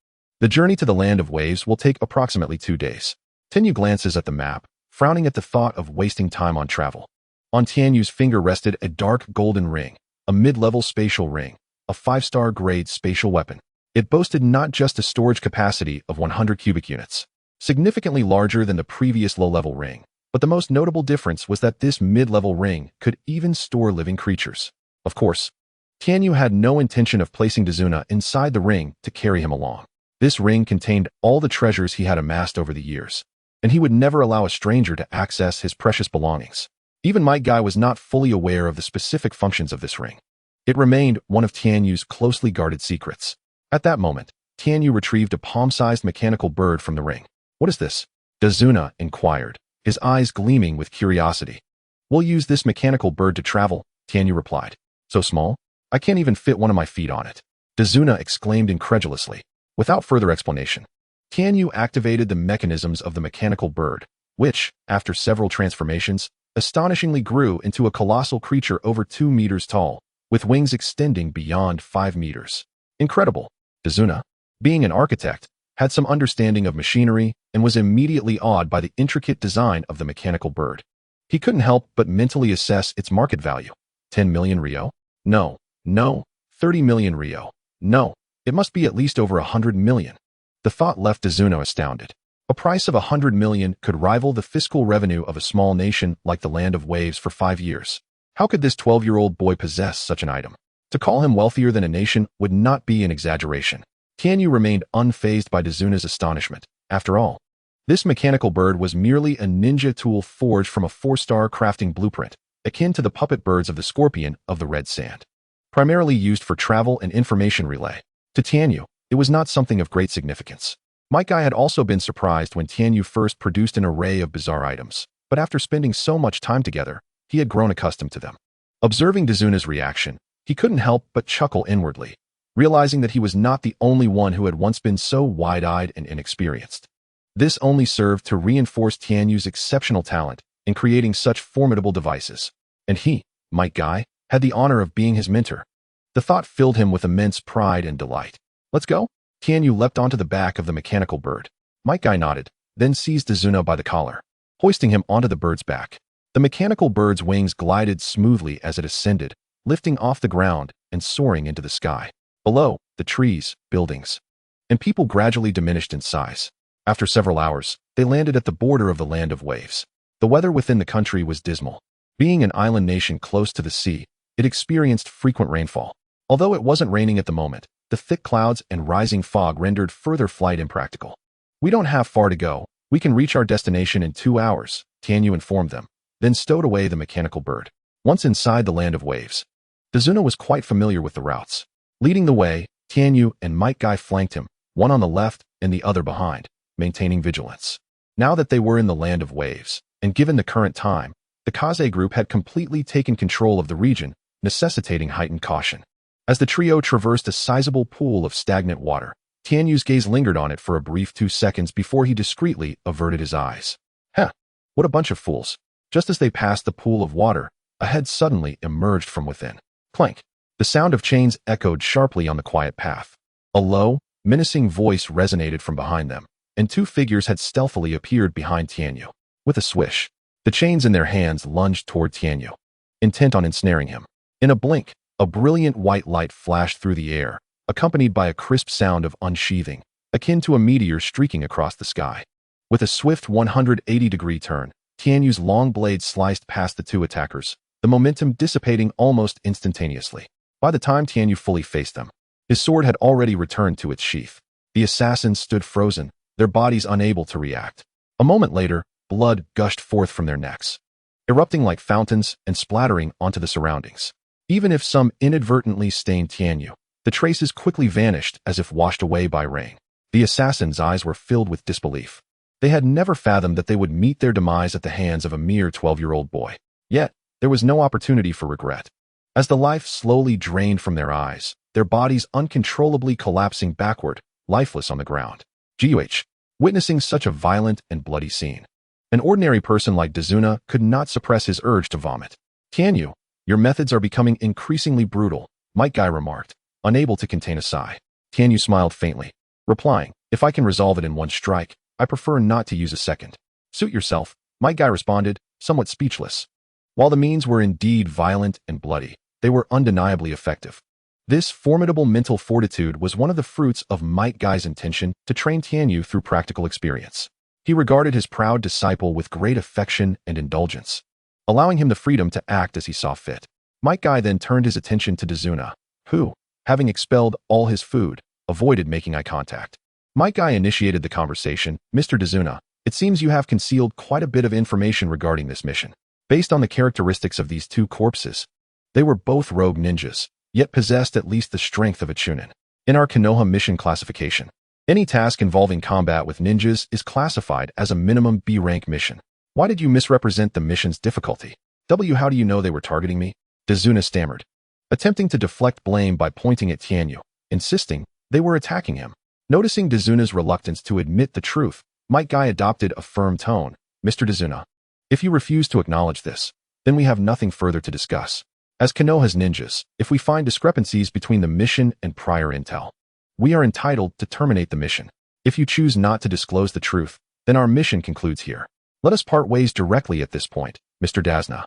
The journey to the land of waves will take approximately 2 days. Tenyu glances at the map, frowning at the thought of wasting time on travel. On Tianyu's finger rested a dark golden ring, a mid-level spatial ring, a 5-star grade spatial weapon. It boasted not just a storage capacity of 100 cubic units, significantly larger than the previous low-level ring, but the most notable difference was that this mid-level ring could even store living creatures. Of course, Tianyu had no intention of placing Dazuna inside the ring to carry him along. This ring contained all the treasures he had amassed over the years, and he would never allow a stranger to access his precious belongings. Even Might Guy was not fully aware of the specific functions of this ring. It remained one of Tianyu's closely guarded secrets. At that moment, Tianyu retrieved a palm-sized mechanical bird from the ring. "What is this?" Dazuna inquired, his eyes gleaming with curiosity. "We'll use this mechanical bird to travel," Tianyu replied. "So small? I can't even fit one of my feet on it," Dazuna exclaimed incredulously. Without further explanation, Tianyu activated the mechanisms of the mechanical bird, which, after several transformations, astonishingly grew into a colossal creature over 2 meters tall, with wings extending beyond 5 meters. Incredible! Dazuna, being an architect, had some understanding of machinery and was immediately awed by the intricate design of the mechanical bird. He couldn't help but mentally assess its market value. 10 million Ryo? No. 30 million Ryo. No. It must be at least over 100 million. The thought left Dazuna astounded. A price of 100 million could rival the fiscal revenue of a small nation like the Land of Waves for 5 years. How could this 12-year-old boy possess such an item? To call him wealthier than a nation would not be an exaggeration. Tianyu remained unfazed by Dazuna's astonishment. After all, this mechanical bird was merely a ninja tool forged from a 4-star crafting blueprint, akin to the puppet birds of the scorpion of the red sand. Primarily used for travel and information relay. To Tianyu, it was not something of great significance. Might Guy had also been surprised when Tianyu first produced an array of bizarre items, but after spending so much time together, he had grown accustomed to them. Observing Dazuna's reaction, he couldn't help but chuckle inwardly, realizing that he was not the only one who had once been so wide-eyed and inexperienced. This only served to reinforce Tianyu's exceptional talent in creating such formidable devices, and he, Might Guy, had the honor of being his mentor. The thought filled him with immense pride and delight. "Let's go?" Tianyu leapt onto the back of the mechanical bird. Might Guy nodded, then seized Dazuna by the collar, hoisting him onto the bird's back. The mechanical bird's wings glided smoothly as it ascended, lifting off the ground and soaring into the sky. Below, the trees, buildings, and people gradually diminished in size. After several hours, they landed at the border of the Land of Waves. The weather within the country was dismal. Being an island nation close to the sea, it experienced frequent rainfall. Although it wasn't raining at the moment, the thick clouds and rising fog rendered further flight impractical. "We don't have far to go. We can reach our destination in 2 hours," Tianyu informed them, then stowed away the mechanical bird. Once inside the Land of Waves, Dazuna was quite familiar with the routes. Leading the way, Tianyu and Might Guy flanked him, one on the left and the other behind, maintaining vigilance. Now that they were in the Land of Waves, and given the current time, the Kaze group had completely taken control of the region, necessitating heightened caution. As the trio traversed a sizable pool of stagnant water, Tianyu's gaze lingered on it for a brief 2 seconds before he discreetly averted his eyes. "Huh, what a bunch of fools." Just as they passed the pool of water, a head suddenly emerged from within. Clank. The sound of chains echoed sharply on the quiet path. A low, menacing voice resonated from behind them, and 2 figures had stealthily appeared behind Tianyu. With a swish, the chains in their hands lunged toward Tianyu, intent on ensnaring him. In a blink, a brilliant white light flashed through the air, accompanied by a crisp sound of unsheathing, akin to a meteor streaking across the sky. With a swift 180-degree turn, Tianyu's long blade sliced past the 2 attackers, the momentum dissipating almost instantaneously. By the time Tianyu fully faced them, his sword had already returned to its sheath. The assassins stood frozen, their bodies unable to react. A moment later, blood gushed forth from their necks, erupting like fountains and splattering onto the surroundings. Even if some inadvertently stained Tianyu, the traces quickly vanished as if washed away by rain. The assassins' eyes were filled with disbelief. They had never fathomed that they would meet their demise at the hands of a mere 12-year-old boy. Yet, there was no opportunity for regret. as the life slowly drained from their eyes, their bodies uncontrollably collapsing backward, lifeless on the ground. GUH. Witnessing such a violent and bloody scene, an ordinary person like Dazuna could not suppress his urge to vomit. Tianyu, your methods are becoming increasingly brutal, Might Guy remarked, unable to contain a sigh. Tianyu smiled faintly, replying, if I can resolve it in one strike, I prefer not to use a second. Suit yourself, Might Guy responded, somewhat speechless. While the means were indeed violent and bloody, they were undeniably effective. This formidable mental fortitude was one of the fruits of Might Guy's intention to train Tianyu through practical experience. He regarded his proud disciple with great affection and indulgence, allowing him the freedom to act as he saw fit. Might Guy then turned his attention to Dazuna, who, having expelled all his food, avoided making eye contact. Might Guy initiated the conversation. Mr. Dazuna, it seems you have concealed quite a bit of information regarding this mission. Based on the characteristics of these two corpses, they were both rogue ninjas, yet possessed at least the strength of a chunin. In our Konoha mission classification, any task involving combat with ninjas is classified as a minimum B-rank mission. Why did you misrepresent the mission's difficulty? How do you know they were targeting me? Dazuna stammered, attempting to deflect blame by pointing at Tianyu, insisting they were attacking him. Noticing Dazuna's reluctance to admit the truth, Might Guy adopted a firm tone. Mr. Dazuna, if you refuse to acknowledge this, then we have nothing further to discuss. As Konoha's ninjas, if we find discrepancies between the mission and prior intel, we are entitled to terminate the mission. If you choose not to disclose the truth, then our mission concludes here. Let us part ways directly at this point, Mr. Dazna.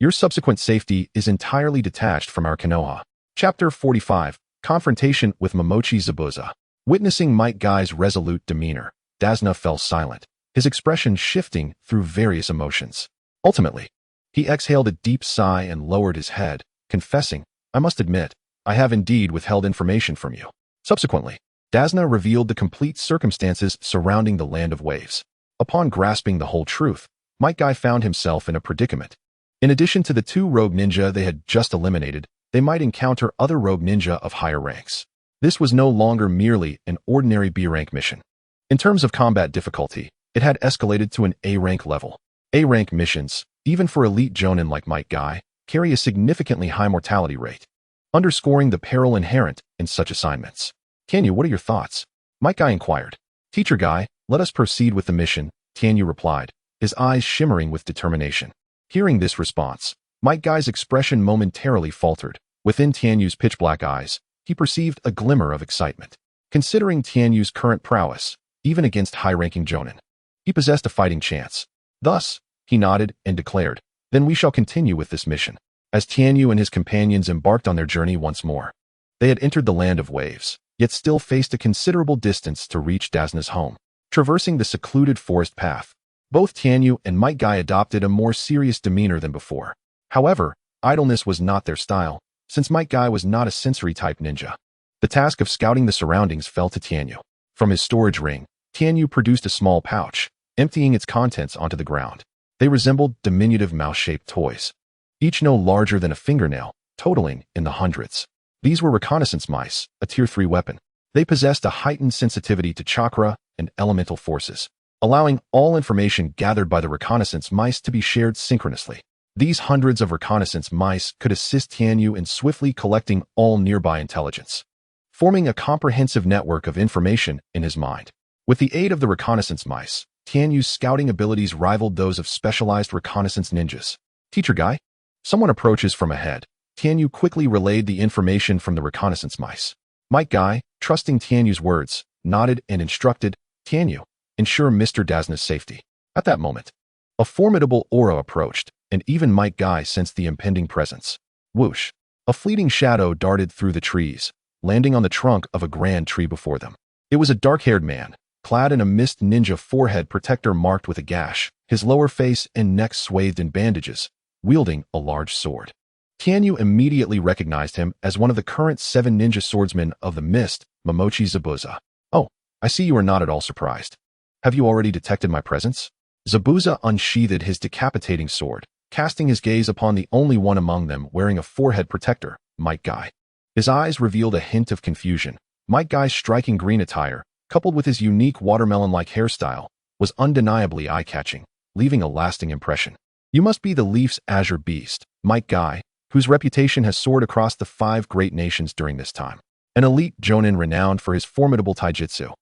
Your subsequent safety is entirely detached from our Konoha. Chapter 45, Confrontation with Momochi Zabuza. Witnessing Might Guy's resolute demeanor, Dazna fell silent, his expression shifting through various emotions. Ultimately, he exhaled a deep sigh and lowered his head, confessing, I must admit, I have indeed withheld information from you. Subsequently, Dazna revealed the complete circumstances surrounding the Land of Waves. Upon grasping the whole truth, Might Guy found himself in a predicament. In addition to the two rogue ninja they had just eliminated, they might encounter other rogue ninja of higher ranks. This was no longer merely an ordinary B-rank mission. In terms of combat difficulty, it had escalated to an A-rank level. A-rank missions, even for elite jonin like Might Guy, carry a significantly high mortality rate, underscoring the peril inherent in such assignments. Tianyu, what are your thoughts? Might Guy inquired. Teacher Guy, let us proceed with the mission, Tianyu replied, his eyes shimmering with determination. Hearing this response, Might Guy's expression momentarily faltered. Within Tianyu's pitch-black eyes, he perceived a glimmer of excitement. Considering Tianyu's current prowess, even against high-ranking jonin, he possessed a fighting chance. Thus, he nodded and declared, then we shall continue with this mission. As Tianyu and his companions embarked on their journey once more, they had entered the Land of Waves, yet still faced a considerable distance to reach Dazna's home. Traversing the secluded forest path, both Tianyu and Might Guy adopted a more serious demeanor than before. However, idleness was not their style, since Might Guy was not a sensory-type ninja. The task of scouting the surroundings fell to Tianyu. From his storage ring, Tianyu produced a small pouch, emptying its contents onto the ground. They resembled diminutive mouse-shaped toys, each no larger than a fingernail, totaling in the hundreds. These were reconnaissance mice, a Tier 3 weapon. They possessed a heightened sensitivity to chakra and elemental forces, allowing all information gathered by the reconnaissance mice to be shared synchronously. These hundreds of reconnaissance mice could assist Tianyu in swiftly collecting all nearby intelligence, forming a comprehensive network of information in his mind. With the aid of the reconnaissance mice, Tianyu's scouting abilities rivaled those of specialized reconnaissance ninjas. Teacher Guy? Someone approaches from ahead. Tianyu quickly relayed the information from the reconnaissance mice. Might Guy, trusting Tianyu's words, nodded and instructed, Tianyu, ensure Mr. Dazna's safety. At that moment, a formidable aura approached, and even Might Guy sensed the impending presence. Whoosh! A fleeting shadow darted through the trees, landing on the trunk of a grand tree before them. It was a dark-haired man, clad in a mist ninja forehead protector marked with a gash, his lower face and neck swathed in bandages, wielding a large sword. Tianyu immediately recognized him as one of the current 7 ninja swordsmen of the mist, Momochi Zabuza. Oh, I see you are not at all surprised. Have you already detected my presence? Zabuza unsheathed his decapitating sword, casting his gaze upon the only one among them wearing a forehead protector, Might Guy. His eyes revealed a hint of confusion. Might Guy's striking green attire, coupled with his unique watermelon-like hairstyle, was undeniably eye-catching, leaving a lasting impression. You must be the Leaf's azure beast, Might Guy, whose reputation has soared across the 5 great nations during this time. An elite jonin renowned for his formidable taijutsu.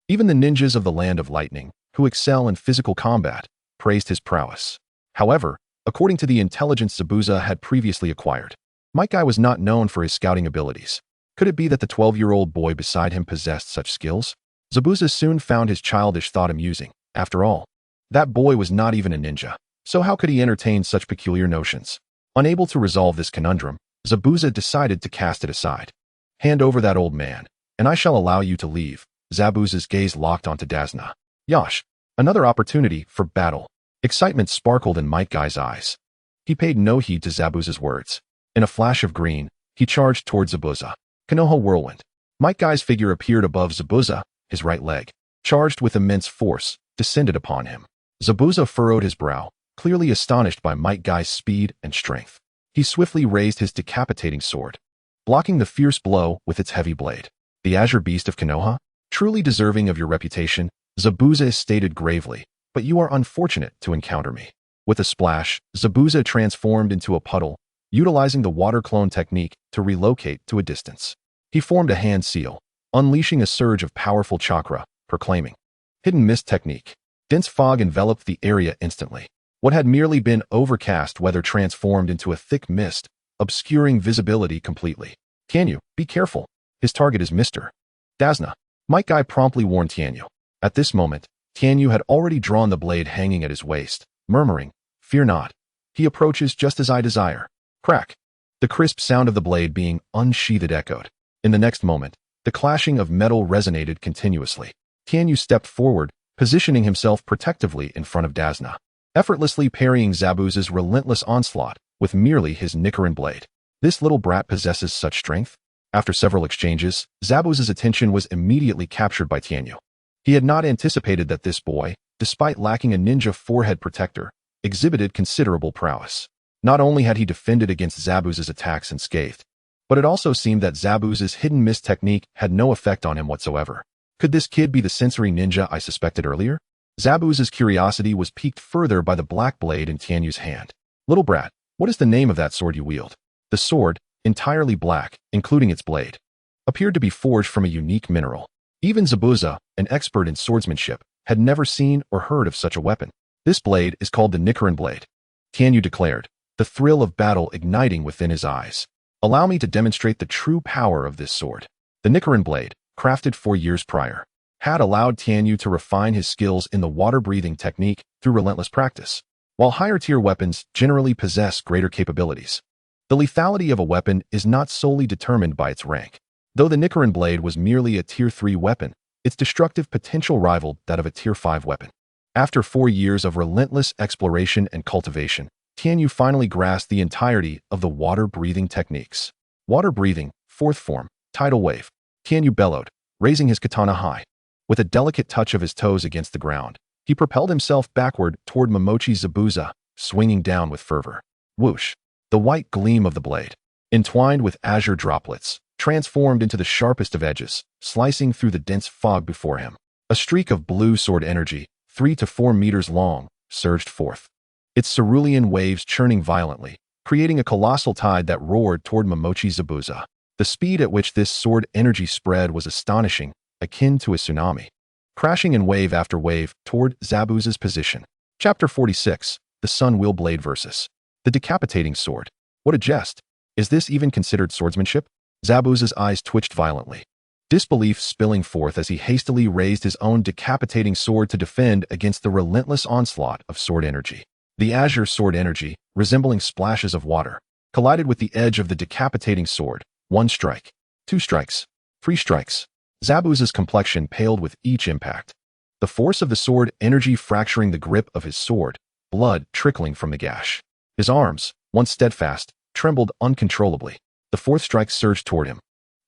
Even the ninjas of the Land of Lightning, who excel in physical combat, praised his prowess. However, according to the intelligence Zabuza had previously acquired, Might Guy was not known for his scouting abilities. Could it be that the 12-year-old boy beside him possessed such skills? Zabuza soon found his childish thought amusing. After all, that boy was not even a ninja, so how could he entertain such peculiar notions? Unable to resolve this conundrum, Zabuza decided to cast it aside. Hand over that old man, and I shall allow you to leave. Zabuza's gaze locked onto Dazna. Yosh, another opportunity for battle. Excitement sparkled in Might Guy's eyes. He paid no heed to Zabuza's words. In a flash of green, he charged towards Zabuza. Konoha whirlwind. Might Guy's figure appeared above Zabuza, his right leg, charged with immense force, descended upon him. Zabuza furrowed his brow, clearly astonished by Might Guy's speed and strength. He swiftly raised his decapitating sword, blocking the fierce blow with its heavy blade. The azure beast of Konoha? Truly deserving of your reputation, Zabuza stated gravely, but you are unfortunate to encounter me. With a splash, Zabuza transformed into a puddle, utilizing the water clone technique to relocate to a distance. He formed a hand seal, unleashing a surge of powerful chakra, proclaiming, Hidden Mist Technique. Dense fog enveloped the area instantly. What had merely been overcast weather transformed into a thick mist, obscuring visibility completely. Tianyu, be careful. His target is Mr. Dazna. Might Guy promptly warned Tianyu. At this moment, Tianyu had already drawn the blade hanging at his waist, murmuring, Fear not. He approaches just as I desire. Crack. The crisp sound of the blade being unsheathed echoed. In the next moment, the clashing of metal resonated continuously. Tianyu stepped forward, positioning himself protectively in front of Dazna, effortlessly parrying Zabuza's relentless onslaught with merely his Nichiren blade. This little brat possesses such strength? After several exchanges, Zabuza's attention was immediately captured by Tianyu. He had not anticipated that this boy, despite lacking a ninja forehead protector, exhibited considerable prowess. Not only had he defended against Zabuza's attacks unscathed, but it also seemed that Zabuza's hidden mist technique had no effect on him whatsoever. Could this kid be the sensory ninja I suspected earlier? Zabuza's curiosity was piqued further by the black blade in Tianyu's hand. Little brat, what is the name of that sword you wield? The sword, entirely black, including its blade, appeared to be forged from a unique mineral. Even Zabuza, an expert in swordsmanship, had never seen or heard of such a weapon. This blade is called the Nichiren blade, Tianyu declared, the thrill of battle igniting within his eyes. Allow me to demonstrate the true power of this sword. The Nichiren blade, crafted 4 years prior, had allowed Tianyu to refine his skills in the water-breathing technique through relentless practice. While higher-tier weapons generally possess greater capabilities, the lethality of a weapon is not solely determined by its rank. Though the Nichiren blade was merely a Tier 3 weapon, its destructive potential rivaled that of a Tier 5 weapon. After 4 years of relentless exploration and cultivation, Tianyu finally grasped the entirety of the water-breathing techniques. Water-breathing, 4th form, tidal wave. Tianyu bellowed, raising his katana high. With a delicate touch of his toes against the ground, he propelled himself backward toward Momochi Zabuza, swinging down with fervor. Whoosh! The white gleam of the blade, entwined with azure droplets, transformed into the sharpest of edges, slicing through the dense fog before him. A streak of blue sword energy, 3 to 4 meters long, surged forth, its cerulean waves churning violently, creating a colossal tide that roared toward Momochi Zabuza. The speed at which this sword energy spread was astonishing, akin to a tsunami, crashing in wave after wave toward Zabuza's position. Chapter 46, The Sun Wheel Blade vs. The Decapitating Sword. What a jest! Is this even considered swordsmanship? Zabuza's eyes twitched violently, disbelief spilling forth as he hastily raised his own decapitating sword to defend against the relentless onslaught of sword energy. The azure sword energy, resembling splashes of water, collided with the edge of the decapitating sword. 1 strike, 2 strikes, 3 strikes. Zabuza's complexion paled with each impact. The force of the sword energy fracturing the grip of his sword, blood trickling from the gash. His arms, once steadfast, trembled uncontrollably. The 4th strike surged toward him.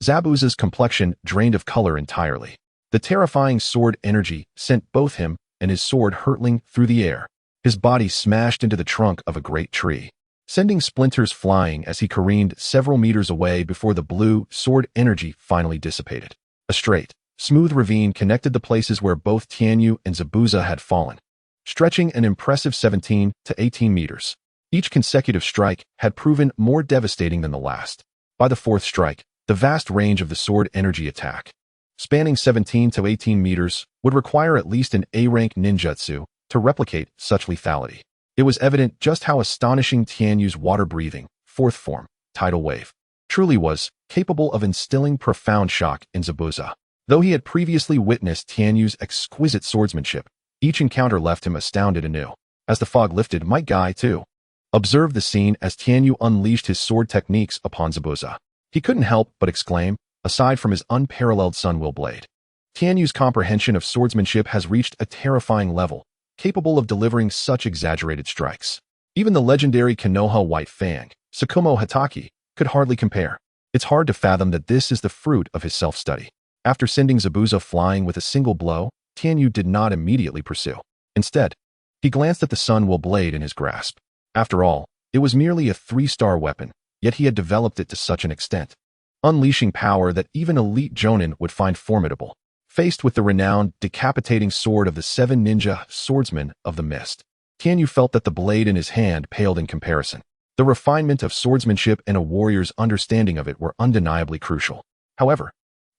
Zabuza's complexion drained of color entirely. The terrifying sword energy sent both him and his sword hurtling through the air. His body smashed into the trunk of a great tree, sending splinters flying as he careened several meters away before the blue sword energy finally dissipated. A straight, smooth ravine connected the places where both Tianyu and Zabuza had fallen, stretching an impressive 17 to 18 meters. Each consecutive strike had proven more devastating than the last. By the fourth strike, the vast range of the sword energy attack, spanning 17 to 18 meters, would require at least an A-rank ninjutsu to replicate such lethality. It was evident just how astonishing Tianyu's water-breathing, fourth form, tidal wave, truly was capable of instilling profound shock in Zabuza. Though he had previously witnessed Tianyu's exquisite swordsmanship, each encounter left him astounded anew. As the fog lifted, Might Guy, too, observed the scene as Tianyu unleashed his sword techniques upon Zabuza. He couldn't help but exclaim, aside from his unparalleled Sun-Will Blade, Tianyu's comprehension of swordsmanship has reached a terrifying level, capable of delivering such exaggerated strikes. Even the legendary Konoha White Fang, Tsukumo Hatake, could hardly compare. It's hard to fathom that this is the fruit of his self-study. After sending Zabuza flying with a single blow, Tianyu did not immediately pursue. Instead, he glanced at the Sun-Will Blade in his grasp. After all, it was merely a 3-star weapon, yet he had developed it to such an extent, unleashing power that even elite jonin would find formidable. Faced with the renowned Decapitating Sword of the 7 Ninja Swordsmen of the Mist, Tianyu felt that the blade in his hand paled in comparison. The refinement of swordsmanship and a warrior's understanding of it were undeniably crucial. However,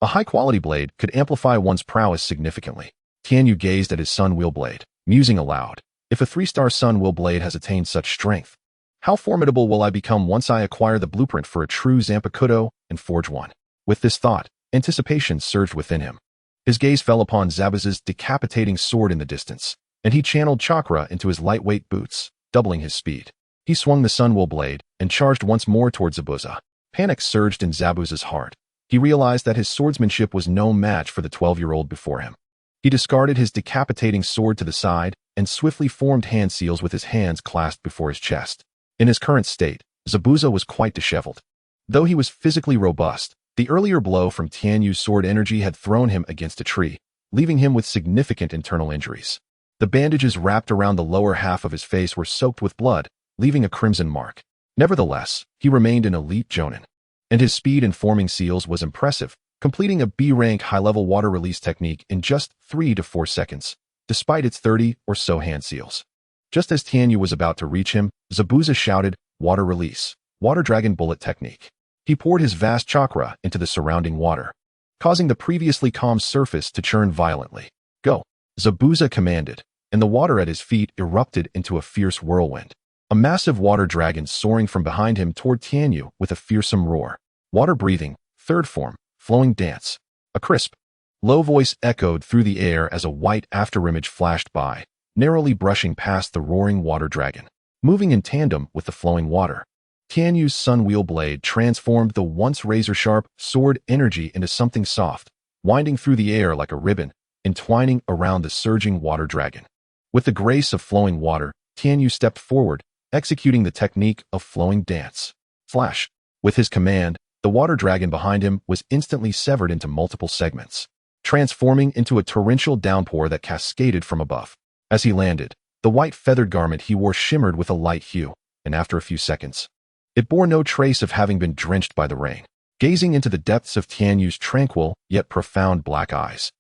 a high-quality blade could amplify one's prowess significantly. Tianyu gazed at his Sun-Will Blade, musing aloud. If a 3-star Sun-Will Blade has attained such strength, how formidable will I become once I acquire the blueprint for a true Zanpakuto and forge one? With this thought, anticipation surged within him. His gaze fell upon Zabuza's decapitating sword in the distance, and he channeled chakra into his lightweight boots, doubling his speed. He swung the Sun-Will Blade and charged once more towards Zabuza. Panic surged in Zabuza's heart. He realized that his swordsmanship was no match for the 12-year-old before him. He discarded his decapitating sword to the side and swiftly formed hand seals with his hands clasped before his chest. In his current state, Zabuza was quite disheveled. Though he was physically robust, the earlier blow from Tianyu's sword energy had thrown him against a tree, leaving him with significant internal injuries. The bandages wrapped around the lower half of his face were soaked with blood, leaving a crimson mark. Nevertheless, he remained an elite jonin, and his speed in forming seals was impressive, completing a B-rank high-level water release technique in just 3 to 4 seconds, despite its 30 or so hand seals. Just as Tianyu was about to reach him, Zabuza shouted, "Water release, Water Dragon Bullet Technique." He poured his vast chakra into the surrounding water, causing the previously calm surface to churn violently. "Go," Zabuza commanded, and the water at his feet erupted into a fierce whirlwind. A massive water dragon soaring from behind him toward Tianyu with a fearsome roar. Water breathing, third form, flowing dance. A crisp, low voice echoed through the air as a white afterimage flashed by, narrowly brushing past the roaring water dragon, moving in tandem with the flowing water. Tianyu's Sun-Will Blade transformed the once razor-sharp sword energy into something soft, winding through the air like a ribbon, entwining around the surging water dragon. With the grace of flowing water, Tianyu stepped forward, executing the technique of flowing dance. Flash! With his command, the water dragon behind him was instantly severed into multiple segments, transforming into a torrential downpour that cascaded from above. As he landed, the white feathered garment he wore shimmered with a light hue, and after a few seconds, it bore no trace of having been drenched by the rain. Gazing into the depths of Tianyu's tranquil yet profound black eyes,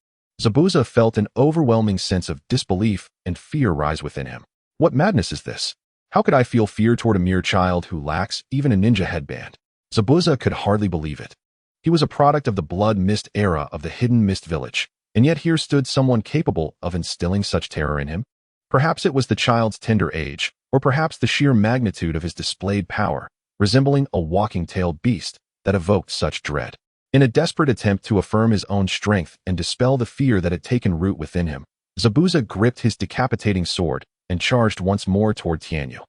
Zabuza felt an overwhelming sense of disbelief and fear rise within him. What madness is this? How could I feel fear toward a mere child who lacks even a ninja headband? Zabuza could hardly believe it. He was a product of the blood mist era of the hidden mist village, and yet here stood someone capable of instilling such terror in him. Perhaps it was the child's tender age, or perhaps the sheer magnitude of his displayed power, resembling a walking-tailed beast, that evoked such dread. In a desperate attempt to affirm his own strength and dispel the fear that had taken root within him, Zabuza gripped his decapitating sword and charged once more toward Tianyu.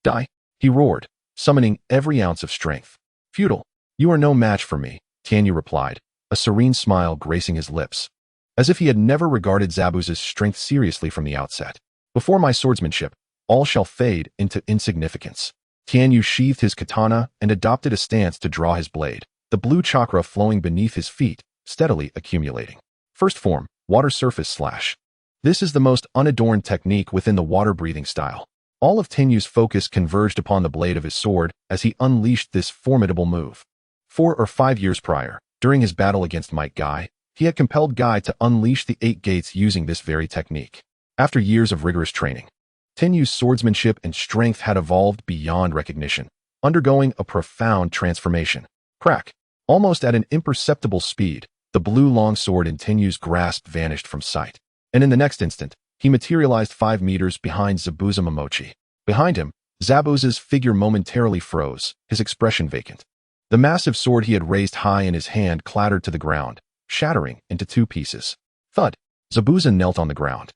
"Die!" he roared, summoning every ounce of strength. "Futile. You are no match for me," Tianyu replied, a serene smile gracing his lips, as if he had never regarded Zabuza's strength seriously from the outset. "Before my swordsmanship, all shall fade into insignificance." Tianyu sheathed his katana and adopted a stance to draw his blade, the blue chakra flowing beneath his feet, steadily accumulating. First form, water surface slash. This is the most unadorned technique within the water-breathing style. All of Tianyu's focus converged upon the blade of his sword as he unleashed this formidable move. 4 or 5 years prior, during his battle against Might Guy, he had compelled Guy to unleash the 8 gates using this very technique. After years of rigorous training, Tenyu's swordsmanship and strength had evolved beyond recognition, undergoing a profound transformation. Crack! Almost at an imperceptible speed, the blue longsword in Tenyu's grasp vanished from sight. And in the next instant, he materialized 5 meters behind Zabuza Momochi. Behind him, Zabuza's figure momentarily froze, his expression vacant. The massive sword he had raised high in his hand clattered to the ground, shattering into 2 pieces. Thud! Zabuza knelt on the ground,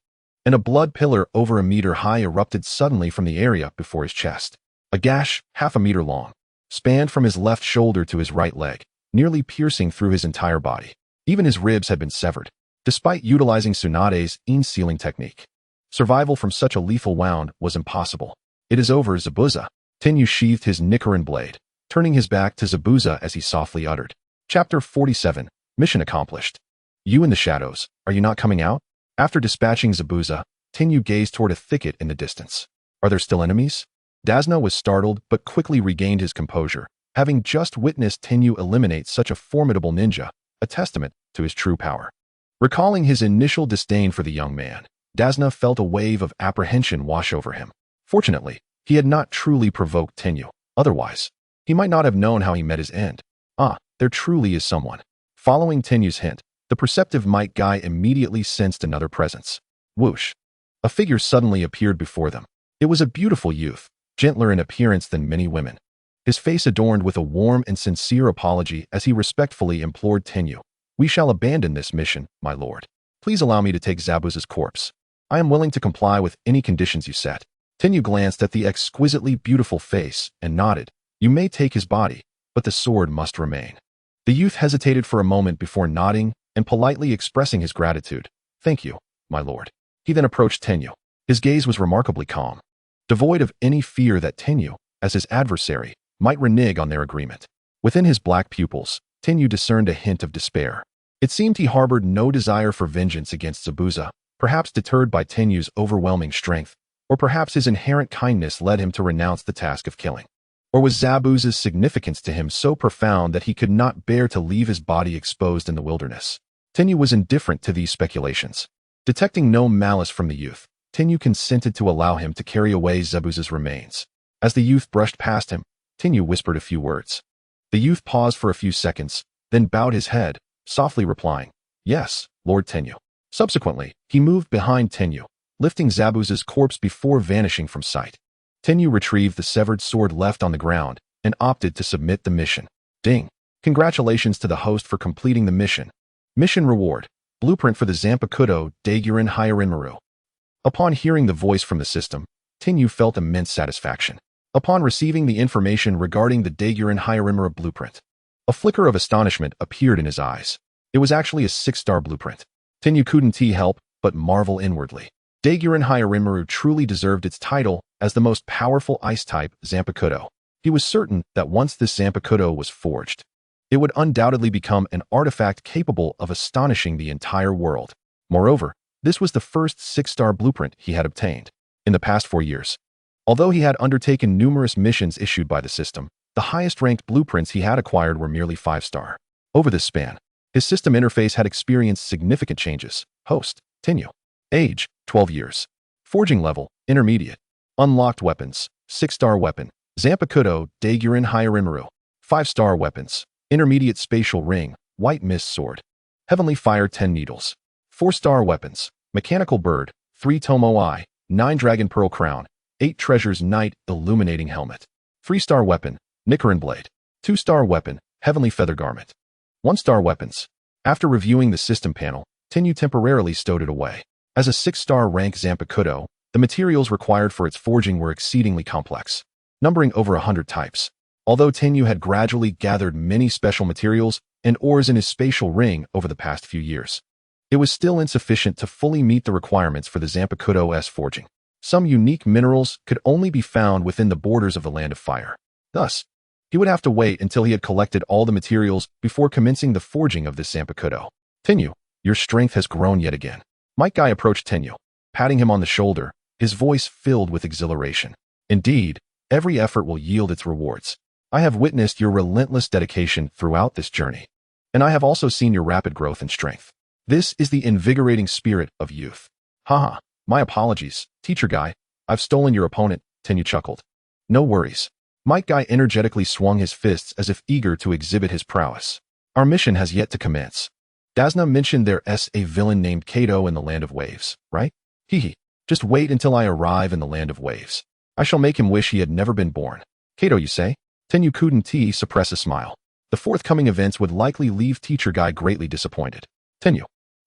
and a blood pillar over a meter high erupted suddenly from the area before his chest. A gash, half a meter long, spanned from his left shoulder to his right leg, nearly piercing through his entire body. Even his ribs had been severed, despite utilizing Tsunade's in-sealing technique. Survival from such a lethal wound was impossible. It is over, Zabuza. Tenyu sheathed his Nichiren blade, turning his back to Zabuza as he softly uttered. Chapter 47. Mission accomplished. You in the shadows, are you not coming out? After dispatching Zabuza, Tenyu gazed toward a thicket in the distance. Are there still enemies? Dazna was startled but quickly regained his composure, having just witnessed Tenyu eliminate such a formidable ninja, a testament to his true power. Recalling his initial disdain for the young man, Dazna felt a wave of apprehension wash over him. Fortunately, he had not truly provoked Tenyu. Otherwise, he might not have known how he met his end. Ah, there truly is someone. Following Tenyu's hint, the perceptive Might Guy immediately sensed another presence. Whoosh! A figure suddenly appeared before them. It was a beautiful youth, gentler in appearance than many women. His face adorned with a warm and sincere apology as he respectfully implored Tenyu. We shall abandon this mission, my lord. Please allow me to take Zabuza's corpse. I am willing to comply with any conditions you set. Tenyu glanced at the exquisitely beautiful face and nodded. You may take his body, but the sword must remain. The youth hesitated for a moment before nodding and politely expressing his gratitude. Thank you, my lord. He then approached Tenyu. His gaze was remarkably calm, devoid of any fear that Tenyu, as his adversary, might renege on their agreement. Within his black pupils, Tenyu discerned a hint of despair. It seemed he harbored no desire for vengeance against Zabuza, perhaps deterred by Tenyu's overwhelming strength, or perhaps his inherent kindness led him to renounce the task of killing. Or was Zabuza's significance to him so profound that he could not bear to leave his body exposed in the wilderness? Tenyu was indifferent to these speculations. Detecting no malice from the youth, Tenyu consented to allow him to carry away Zabuza's remains. As the youth brushed past him, Tenyu whispered a few words. The youth paused for a few seconds, then bowed his head, softly replying, Yes, Lord Tenyu. Subsequently, he moved behind Tenyu, lifting Zabuza's corpse before vanishing from sight. Tenyu retrieved the severed sword left on the ground and opted to submit the mission. Ding! Congratulations to the host for completing the mission. Mission reward: blueprint for the Zanpakuto Daiguren Hyarinmaru. Upon hearing the voice from the system, Tenyu felt immense satisfaction. Upon receiving the information regarding the Daiguren Hyarinmaru blueprint, a flicker of astonishment appeared in his eyes. It was actually a 6-star blueprint. Tenyu couldn't help but marvel inwardly. Daiguren Hyarinmaru truly deserved its title as the most powerful ice-type Zanpakuto. He was certain that once this Zanpakuto was forged, it would undoubtedly become an artifact capable of astonishing the entire world. Moreover, this was the first 6-star blueprint he had obtained in the past 4 years. Although he had undertaken numerous missions issued by the system, the highest-ranked blueprints he had acquired were merely 5-star. Over this span, his system interface had experienced significant changes. Host: Tenyu. Age: 12 years. Forging level: intermediate. Unlocked weapons: 6-star weapon, Zanpakuto Daiguren Hyarinmaru. 5-star weapons: intermediate spatial ring, white mist sword. Heavenly fire 10 needles. 4-star weapons: mechanical bird, 3 tomo eye, 9 dragon pearl crown, 8 treasures knight illuminating helmet. 3-star weapon: Nichiren blade. 2-star weapon: heavenly feather garment. 1-star weapons. After reviewing the system panel, Tenyu temporarily stowed it away. As a 6-star rank Zanpakuto, the materials required for its forging were exceedingly complex, numbering over 100 types. Although Tenyu had gradually gathered many special materials and ores in his spatial ring over the past few years, it was still insufficient to fully meet the requirements for the Zanpakuto's forging. Some unique minerals could only be found within the borders of the Land of Fire. Thus, he would have to wait until he had collected all the materials before commencing the forging of this Zanpakuto. Tenyu, your strength has grown yet again. Might Guy approached Tenyu, patting him on the shoulder, his voice filled with exhilaration. Indeed, every effort will yield its rewards. I have witnessed your relentless dedication throughout this journey, and I have also seen your rapid growth in strength. This is the invigorating spirit of youth. Haha, my apologies, Teacher Guy. I've stolen your opponent, Tenyu chuckled. No worries. Might Guy energetically swung his fists as if eager to exhibit his prowess. Our mission has yet to commence. Dasna mentioned there's a villain named Kato in the Land of Waves, right? Hee. Just wait until I arrive in the Land of Waves. I shall make him wish he had never been born. Kato, you say? Tenyu couldn't suppress a smile. The forthcoming events would likely leave Teacher Guy greatly disappointed. Tenyu,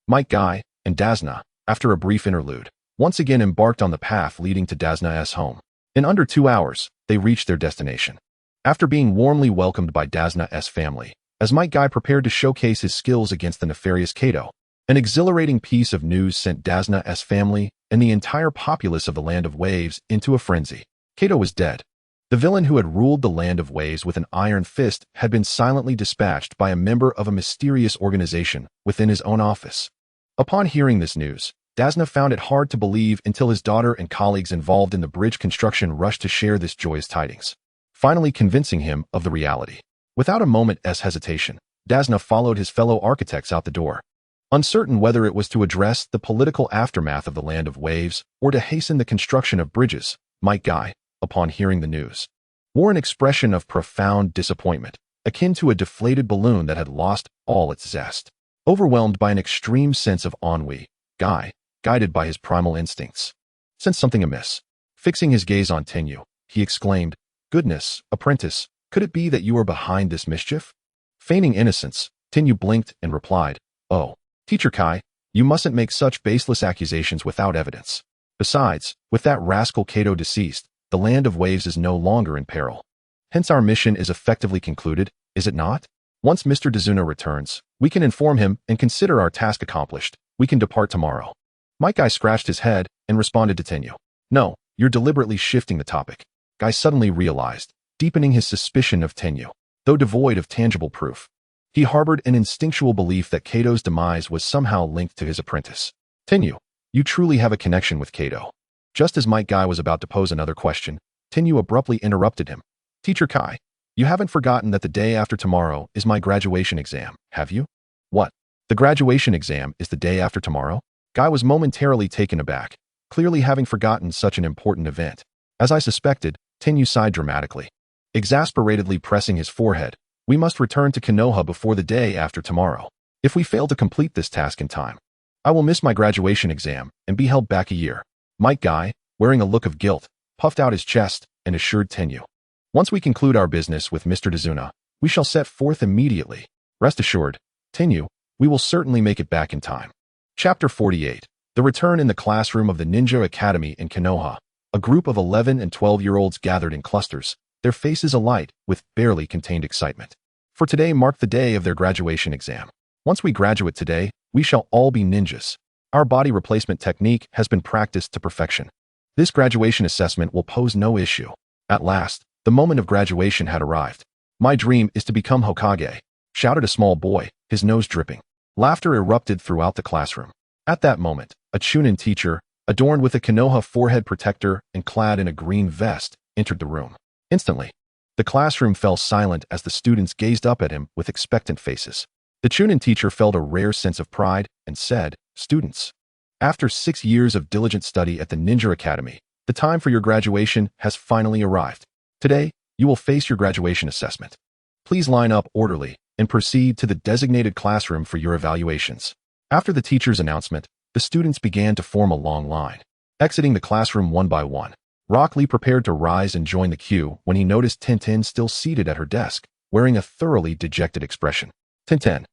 Might Guy, and Dasna, after a brief interlude, once again embarked on the path leading to Dasna's home. In under 2 hours, they reached their destination. After being warmly welcomed by Dasna's family, as Might Guy prepared to showcase his skills against the nefarious Kato, an exhilarating piece of news sent Dasna's family and the entire populace of the Land of Waves into a frenzy. Kato was dead. The villain who had ruled the Land of Waves with an iron fist had been silently dispatched by a member of a mysterious organization within his own office. Upon hearing this news, Dasna found it hard to believe until his daughter and colleagues involved in the bridge construction rushed to share this joyous tidings, finally convincing him of the reality. Without a moment's hesitation, Dasna followed his fellow architects out the door. Uncertain whether it was to address the political aftermath of the Land of Waves or to hasten the construction of bridges, Might Guy, upon hearing the news, wore an expression of profound disappointment, akin to a deflated balloon that had lost all its zest. Overwhelmed by an extreme sense of ennui, Guy, guided by his primal instincts, sensed something amiss. Fixing his gaze on Tenyu, he exclaimed, "Goodness, apprentice, could it be that you are behind this mischief?" Feigning innocence, Tenyu blinked and replied, "Oh, Teacher Kai, you mustn't make such baseless accusations without evidence. Besides, with that rascal Kato deceased, the Land of Waves is no longer in peril. Hence our mission is effectively concluded, is it not? Once Mr. Dazuna returns, we can inform him and consider our task accomplished. We can depart tomorrow." Might Guy scratched his head and responded to Tenyu, "No, you're deliberately shifting the topic." Guy suddenly realized, deepening his suspicion of Tenyu, though devoid of tangible proof. He harbored an instinctual belief that Kato's demise was somehow linked to his apprentice. "Tenyu, you truly have a connection with Kato." Just as Might Guy was about to pose another question, Tenyu abruptly interrupted him. "Teacher Kai, you haven't forgotten that the day after tomorrow is my graduation exam, have you?" "What? The graduation exam is the day after tomorrow?" Guy was momentarily taken aback, clearly having forgotten such an important event. As I suspected, Tenyu sighed dramatically, exasperatedly pressing his forehead. "We must return to Konoha before the day after tomorrow. If we fail to complete this task in time, I will miss my graduation exam and be held back a year." Might Guy, wearing a look of guilt, puffed out his chest and assured Tenyu, "Once we conclude our business with Mr. Dazuna, we shall set forth immediately. Rest assured, Tenyu, we will certainly make it back in time." Chapter 48. The return in the classroom of the Ninja Academy in Konoha. A group of 11 and 12-year-olds gathered in clusters, their faces alight with barely contained excitement. For today marked the day of their graduation exam. Once we graduate today, we shall all be ninjas. Our body replacement technique has been practiced to perfection. This graduation assessment will pose no issue. At last, the moment of graduation had arrived. "My dream is to become Hokage," shouted a small boy, his nose dripping. Laughter erupted throughout the classroom. At that moment, a Chunin teacher, adorned with a Konoha forehead protector and clad in a green vest, entered the room. Instantly, the classroom fell silent as the students gazed up at him with expectant faces. The Chunin teacher felt a rare sense of pride and said, "Students, after 6 years of diligent study at the Ninja Academy, the time for your graduation has finally arrived. Today, you will face your graduation assessment. Please line up orderly and proceed to the designated classroom for your evaluations." After the teacher's announcement, the students began to form a long line, exiting the classroom one by one. Rock Lee prepared to rise and join the queue when he noticed Tintin still seated at her desk, wearing a thoroughly dejected expression. "Tintin,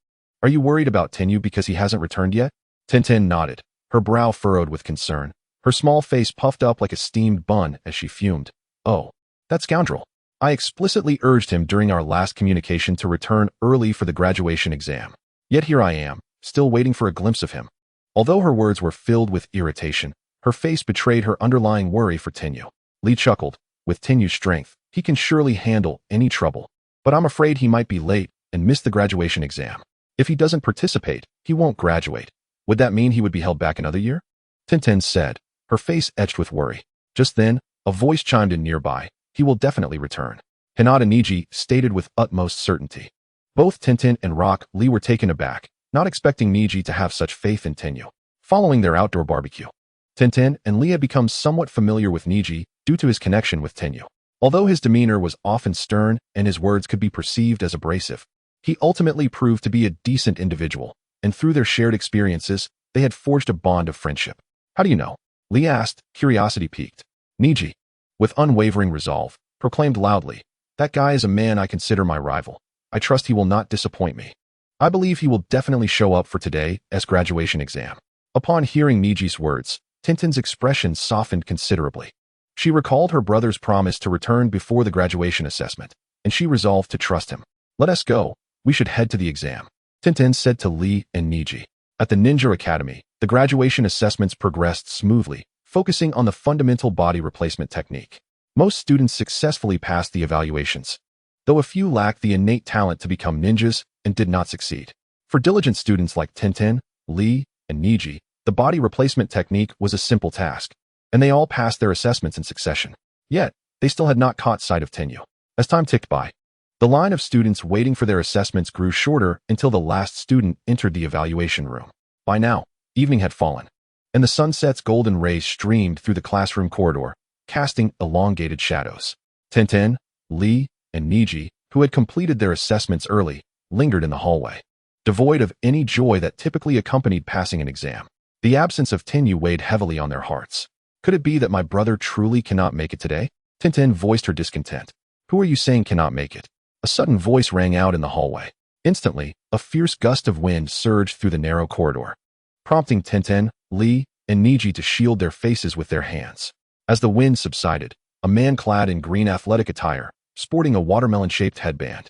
are you worried about Tenyu because he hasn't returned yet?" Tintin nodded, her brow furrowed with concern, her small face puffed up like a steamed bun as she fumed. "Oh, that scoundrel. I explicitly urged him during our last communication to return early for the graduation exam. Yet here I am, still waiting for a glimpse of him." Although her words were filled with irritation, her face betrayed her underlying worry for Tenyu. Lee chuckled. "With Tenyu's strength, he can surely handle any trouble. But I'm afraid he might be late and miss the graduation exam. If he doesn't participate, he won't graduate. Would that mean he would be held back another year?" Tintin said, her face etched with worry. Just then, a voice chimed in nearby. "He will definitely return," Hinata Niji stated with utmost certainty. Both Tintin and Rock Lee were taken aback, not expecting Niji to have such faith in Tenyu. Following their outdoor barbecue, Tintin and Lee had become somewhat familiar with Niji due to his connection with Tenyu. Although his demeanor was often stern and his words could be perceived as abrasive, he ultimately proved to be a decent individual, and through their shared experiences, they had forged a bond of friendship. How do you know? Lee asked, curiosity piqued. Niji, with unwavering resolve, proclaimed loudly, that guy is a man I consider my rival. I trust he will not disappoint me. I believe he will definitely show up for today's graduation exam. Upon hearing Niji's words, Tintin's expression softened considerably. She recalled her brother's promise to return before the graduation assessment, and she resolved to trust him. Let us go. We should head to the exam, Tintin said to Lee and Niji. At the Ninja Academy, the graduation assessments progressed smoothly, focusing on the fundamental body replacement technique. Most students successfully passed the evaluations, though a few lacked the innate talent to become ninjas and did not succeed. For diligent students like Tintin, Lee, and Niji, the body replacement technique was a simple task, and they all passed their assessments in succession. Yet, they still had not caught sight of Tenyu. As time ticked by, the line of students waiting for their assessments grew shorter until the last student entered the evaluation room. By now, evening had fallen, and the sunset's golden rays streamed through the classroom corridor, casting elongated shadows. Tintin, Lee, and Niji, who had completed their assessments early, lingered in the hallway, devoid of any joy that typically accompanied passing an exam. The absence of Tenyu weighed heavily on their hearts. Could it be that my brother truly cannot make it today? Tintin voiced her discontent. Who are you saying cannot make it? A sudden voice rang out in the hallway. Instantly, a fierce gust of wind surged through the narrow corridor, prompting Tintin, Lee, and Niji to shield their faces with their hands. As the wind subsided, a man clad in green athletic attire, sporting a watermelon-shaped headband,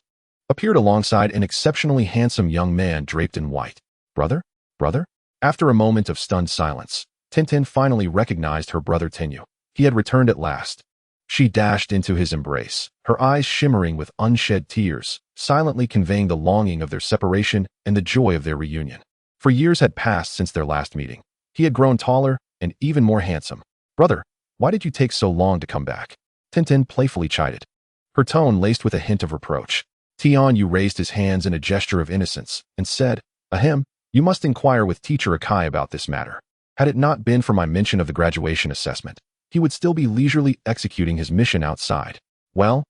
appeared alongside an exceptionally handsome young man draped in white. Brother? Brother? After a moment of stunned silence, Tintin finally recognized her brother Tenyu. He had returned at last. She dashed into his embrace, her eyes shimmering with unshed tears, silently conveying the longing of their separation and the joy of their reunion. For years had passed since their last meeting. He had grown taller and even more handsome. Brother, why did you take so long to come back? Tintin playfully chided, her tone laced with a hint of reproach. Tianyu raised his hands in a gesture of innocence and said, Ahem, you must inquire with teacher Akai about this matter. Had it not been for my mention of the graduation assessment, he would still be leisurely executing his mission outside. Well,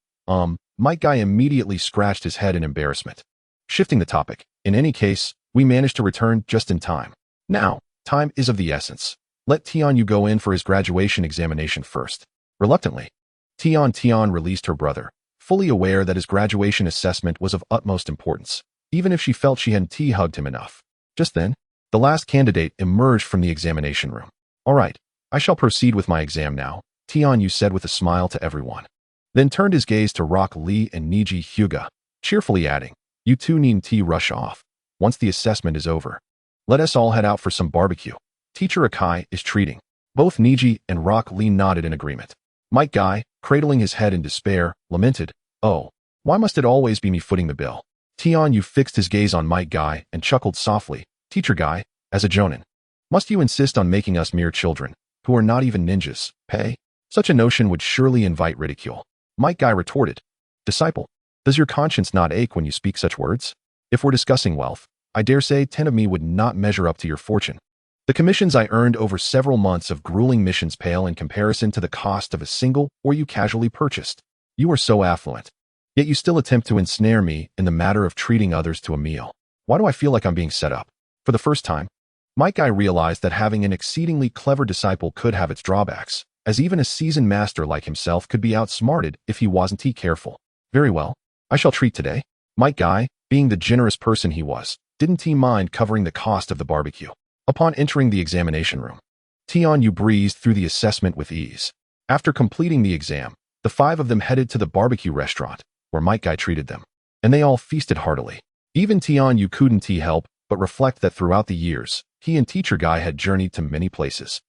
Mike Guy immediately scratched his head in embarrassment. Shifting the topic, in any case, we managed to return just in time. Now, time is of the essence. Let Tianyu go in for his graduation examination first. Reluctantly, Tian released her brother, fully aware that his graduation assessment was of utmost importance, even if she felt she hadn't hugged him enough. Just then, the last candidate emerged from the examination room. All right, I shall proceed with my exam now, Tianyu said with a smile to everyone. Then turned his gaze to Rock Lee and Niji Hyuga, cheerfully adding, you two needn't rush off. Once the assessment is over, let us all head out for some barbecue. Teacher Akai is treating. Both Niji and Rock Lee nodded in agreement. Mike Guy, cradling his head in despair, lamented, oh, why must it always be me footing the bill? Tianyu fixed his gaze on Mike Guy and chuckled softly, Teacher Guy, as a jonin, must you insist on making us mere children, who are not even ninjas, pay? Such a notion would surely invite ridicule. Mike Guy retorted, Disciple, does your conscience not ache when you speak such words? If we're discussing wealth, I dare say 10 of me would not measure up to your fortune. The commissions I earned over several months of grueling missions pale in comparison to the cost of a single or you casually purchased. You are so affluent. Yet you still attempt to ensnare me in the matter of treating others to a meal. Why do I feel like I'm being set up? For the first time, Mike Guy realized that having an exceedingly clever disciple could have its drawbacks, as even a seasoned master like himself could be outsmarted if he wasn't careful. Very well, I shall treat today. Mike Guy, being the generous person he was, didn't mind covering the cost of the barbecue. Upon entering the examination room, Tianyu breezed through the assessment with ease. After completing the exam, the 5 of them headed to the barbecue restaurant, where Mike Guy treated them, and they all feasted heartily. Even Tianyu couldn't help but reflect that throughout the years, he and Teacher Guy had journeyed to many places.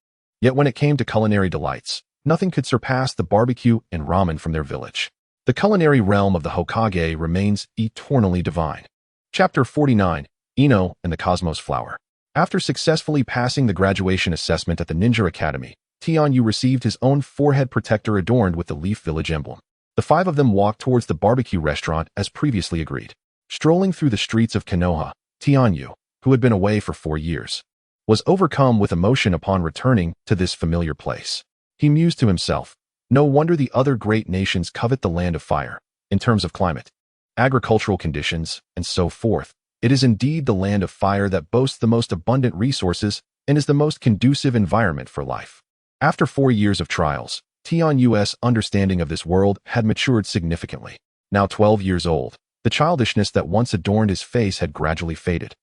Yet when it came to culinary delights, nothing could surpass the barbecue and ramen from their village. The culinary realm of the Hokage remains eternally divine. Chapter 49, Ino and the Cosmos Flower. After successfully passing the graduation assessment at the Ninja Academy, Tianyu received his own forehead protector adorned with the Leaf Village emblem. The 5 of them walked towards the barbecue restaurant as previously agreed. Strolling through the streets of Konoha, Tianyu, who had been away for 4 years, was overcome with emotion upon returning to this familiar place. He mused to himself, no wonder the other great nations covet the land of fire, in terms of climate, agricultural conditions, and so forth. It is indeed the land of fire that boasts the most abundant resources and is the most conducive environment for life. After 4 years of trials, Tianyu's understanding of this world had matured significantly. Now 12 years old, the childishness that once adorned his face had gradually faded.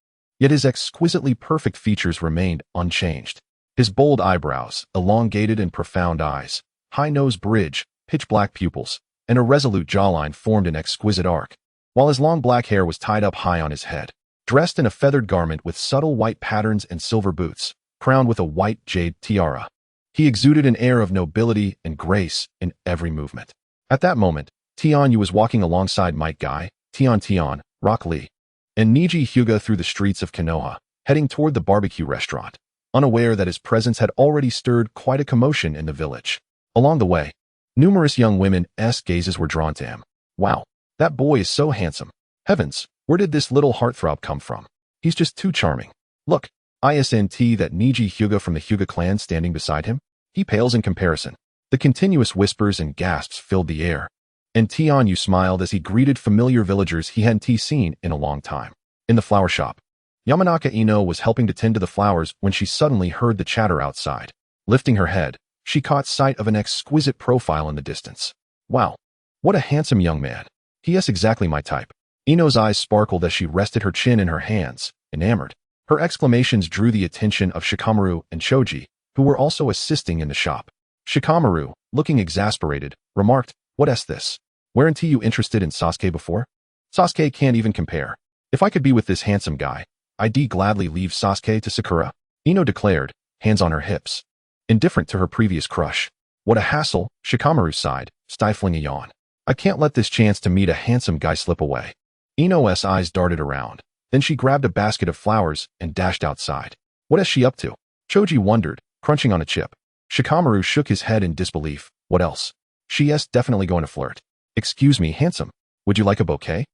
Yet his exquisitely perfect features remained unchanged. His bold eyebrows, elongated and profound eyes, high nose bridge, pitch-black pupils, and a resolute jawline formed an exquisite arc, while his long black hair was tied up high on his head. Dressed in a feathered garment with subtle white patterns and silver boots, crowned with a white jade tiara, he exuded an air of nobility and grace in every movement. At that moment, Tianyu was walking alongside Might Guy, Tian, Rock Lee, and Niji Hyuga through the streets of Konoha, heading toward the barbecue restaurant, unaware that his presence had already stirred quite a commotion in the village. Along the way, numerous young women's gazes were drawn to him. Wow, that boy is so handsome. Heavens, where did this little heartthrob come from? He's just too charming. Look, isn't that Niji Hyuga from the Hyuga clan standing beside him? He pales in comparison. The continuous whispers and gasps filled the air, and Tianyu smiled as he greeted familiar villagers he hadn't seen in a long time. In the flower shop, Yamanaka Ino was helping to tend to the flowers when she suddenly heard the chatter outside. Lifting her head, she caught sight of an exquisite profile in the distance. Wow, what a handsome young man. He is exactly my type. Ino's eyes sparkled as she rested her chin in her hands, enamored. Her exclamations drew the attention of Shikamaru and Choji, who were also assisting in the shop. Shikamaru, looking exasperated, remarked, "What is this? Weren't you interested in Sasuke before? Sasuke can't even compare. If I could be with this handsome guy, I'd gladly leave Sasuke to Sakura," Ino declared, hands on her hips. Indifferent to her previous crush. What a hassle, Shikamaru sighed, stifling a yawn. I can't let this chance to meet a handsome guy slip away. Ino's eyes darted around. Then she grabbed a basket of flowers and dashed outside. What is she up to? Choji wondered, crunching on a chip. Shikamaru shook his head in disbelief. What else? She is definitely going to flirt. Excuse me, handsome. Would you like a bouquet?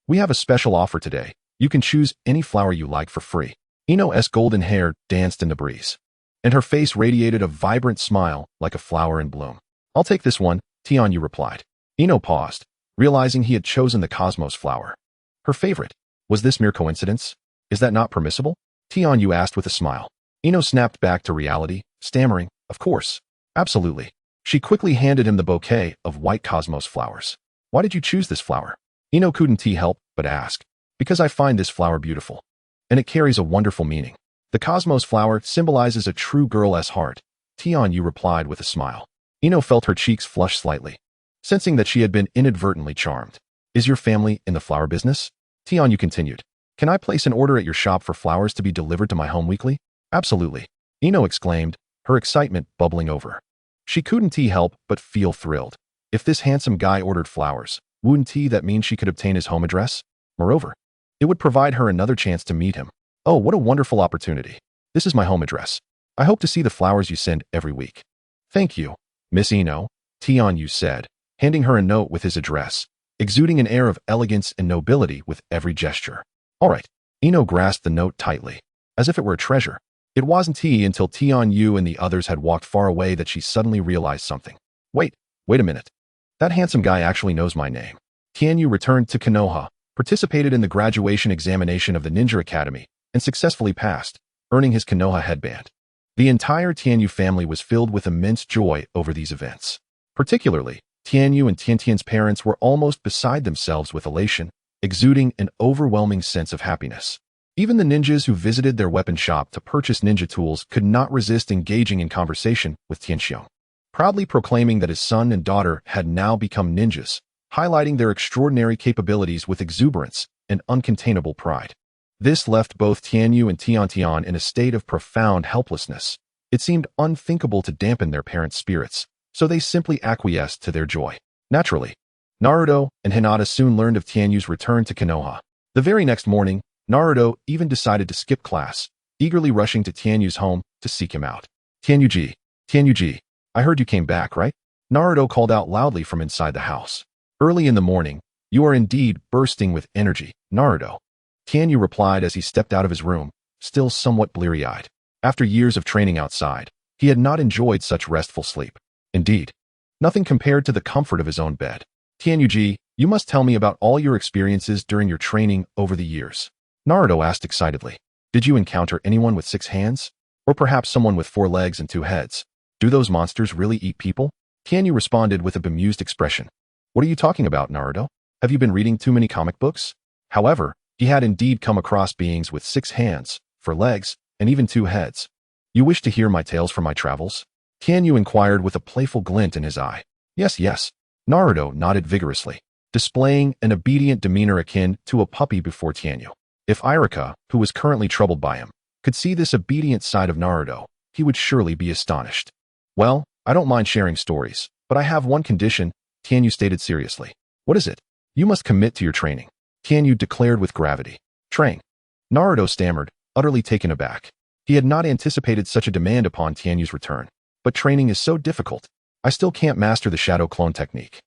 We have a special offer today. You can choose any flower you like for free. Ino's golden hair danced in the breeze, and her face radiated a vibrant smile like a flower in bloom. I'll take this one, Tianyu replied. Ino paused, realizing he had chosen the cosmos flower. Her favorite. Was this mere coincidence? Is that not permissible? Tianyu asked with a smile. Ino snapped back to reality, stammering, of course. Absolutely. She quickly handed him the bouquet of white cosmos flowers. Why did you choose this flower? Ino couldn't help but ask. Because I find this flower beautiful. And it carries a wonderful meaning. The cosmos flower symbolizes a true girl's heart, Tianyu replied with a smile. Ino felt her cheeks flush slightly, sensing that she had been inadvertently charmed. Is your family in the flower business? Tianyu continued. Can I place an order at your shop for flowers to be delivered to my home weekly? Absolutely. Ino exclaimed, her excitement bubbling over. She couldn't help but feel thrilled. If this handsome guy ordered flowers, wouldn't that mean she could obtain his home address? Moreover, it would provide her another chance to meet him. Oh, what a wonderful opportunity. This is my home address. I hope to see the flowers you send every week. Thank you, Miss Ino, Tianyu said, handing her a note with his address, exuding an air of elegance and nobility with every gesture. All right. Ino grasped the note tightly, as if it were a treasure. It wasn't until Tianyu and the others had walked far away that she suddenly realized something. Wait a minute. That handsome guy actually knows my name. Tianyu returned to Konoha, participated in the graduation examination of the Ninja Academy, and successfully passed, earning his Konoha headband. The entire Tianyu family was filled with immense joy over these events. Particularly, Tianyu and Tiantian's parents were almost beside themselves with elation, exuding an overwhelming sense of happiness. Even the ninjas who visited their weapon shop to purchase ninja tools could not resist engaging in conversation with Tianxiong, proudly proclaiming that his son and daughter had now become ninjas, highlighting their extraordinary capabilities with exuberance and uncontainable pride. This left both Tianyu and Tiantian in a state of profound helplessness. It seemed unthinkable to dampen their parents' spirits, so they simply acquiesced to their joy. Naturally, Naruto and Hinata soon learned of Tianyu's return to Konoha. The very next morning, Naruto even decided to skip class, eagerly rushing to Tianyu's home to seek him out. Tianyu-ji, I heard you came back, right? Naruto called out loudly from inside the house. Early in the morning, you are indeed bursting with energy, Naruto. Tianyu replied as he stepped out of his room, still somewhat bleary-eyed. After years of training outside, he had not enjoyed such restful sleep. Indeed, nothing compared to the comfort of his own bed. Tianyuji, you must tell me about all your experiences during your training over the years. Naruto asked excitedly. Did you encounter anyone with 6 hands? Or perhaps someone with 4 legs and 2 heads? Do those monsters really eat people? Tianyu responded with a bemused expression. What are you talking about, Naruto? Have you been reading too many comic books? However, he had indeed come across beings with 6 hands, 4 legs, and even 2 heads. You wish to hear my tales from my travels? Tianyu inquired with a playful glint in his eye. Yes, yes. Naruto nodded vigorously, displaying an obedient demeanor akin to a puppy before Tianyu. If Irika, who was currently troubled by him, could see this obedient side of Naruto, he would surely be astonished. Well, I don't mind sharing stories, but I have one condition, Tianyu stated seriously. What is it? You must commit to your training, Tianyu declared with gravity. Train. Naruto stammered, utterly taken aback. He had not anticipated such a demand upon Tianyu's return. But training is so difficult. I still can't master the shadow clone technique.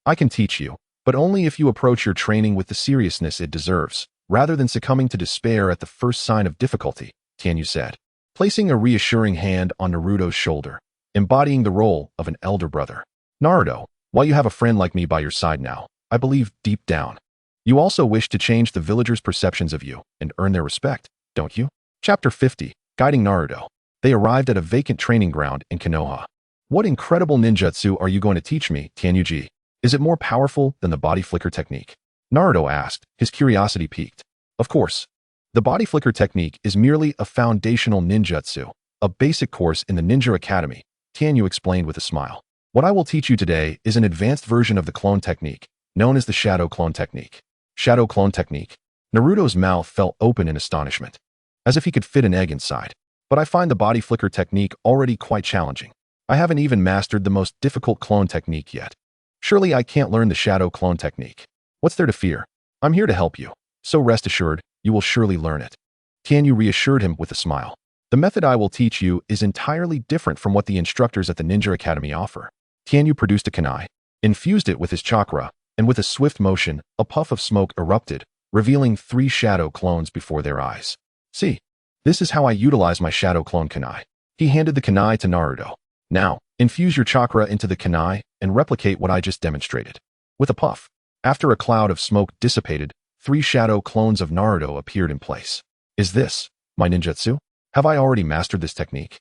I can teach you, but only if you approach your training with the seriousness it deserves, rather than succumbing to despair at the first sign of difficulty, Tianyu said, placing a reassuring hand on Naruto's shoulder, embodying the role of an elder brother. Naruto, while you have a friend like me by your side now, I believe deep down, you also wish to change the villagers' perceptions of you and earn their respect, don't you? Chapter 50, Guiding Naruto. They arrived at a vacant training ground in Konoha. What incredible ninjutsu are you going to teach me, Tianyuji? Is it more powerful than the body flicker technique? Naruto asked, his curiosity piqued. Of course. The body flicker technique is merely a foundational ninjutsu, a basic course in the Ninja Academy, Tianyu explained with a smile. What I will teach you today is an advanced version of the clone technique, known as the shadow clone technique. Shadow clone technique? Naruto's mouth fell open in astonishment, as if he could fit an egg inside. But I find the body flicker technique already quite challenging. I haven't even mastered the most difficult clone technique yet. Surely I can't learn the shadow clone technique. What's there to fear? I'm here to help you, so rest assured, you will surely learn it. Tianyu reassured him with a smile. The method I will teach you is entirely different from what the instructors at the Ninja Academy offer. Tianyu produced a kunai, infused it with his chakra, and with a swift motion, a puff of smoke erupted, revealing 3 shadow clones before their eyes. See, this is how I utilize my shadow clone kunai. He handed the kunai to Naruto. Now, infuse your chakra into the kunai and replicate what I just demonstrated. With a puff, after a cloud of smoke dissipated, 3 shadow clones of Naruto appeared in place. Is this my ninjutsu? Have I already mastered this technique?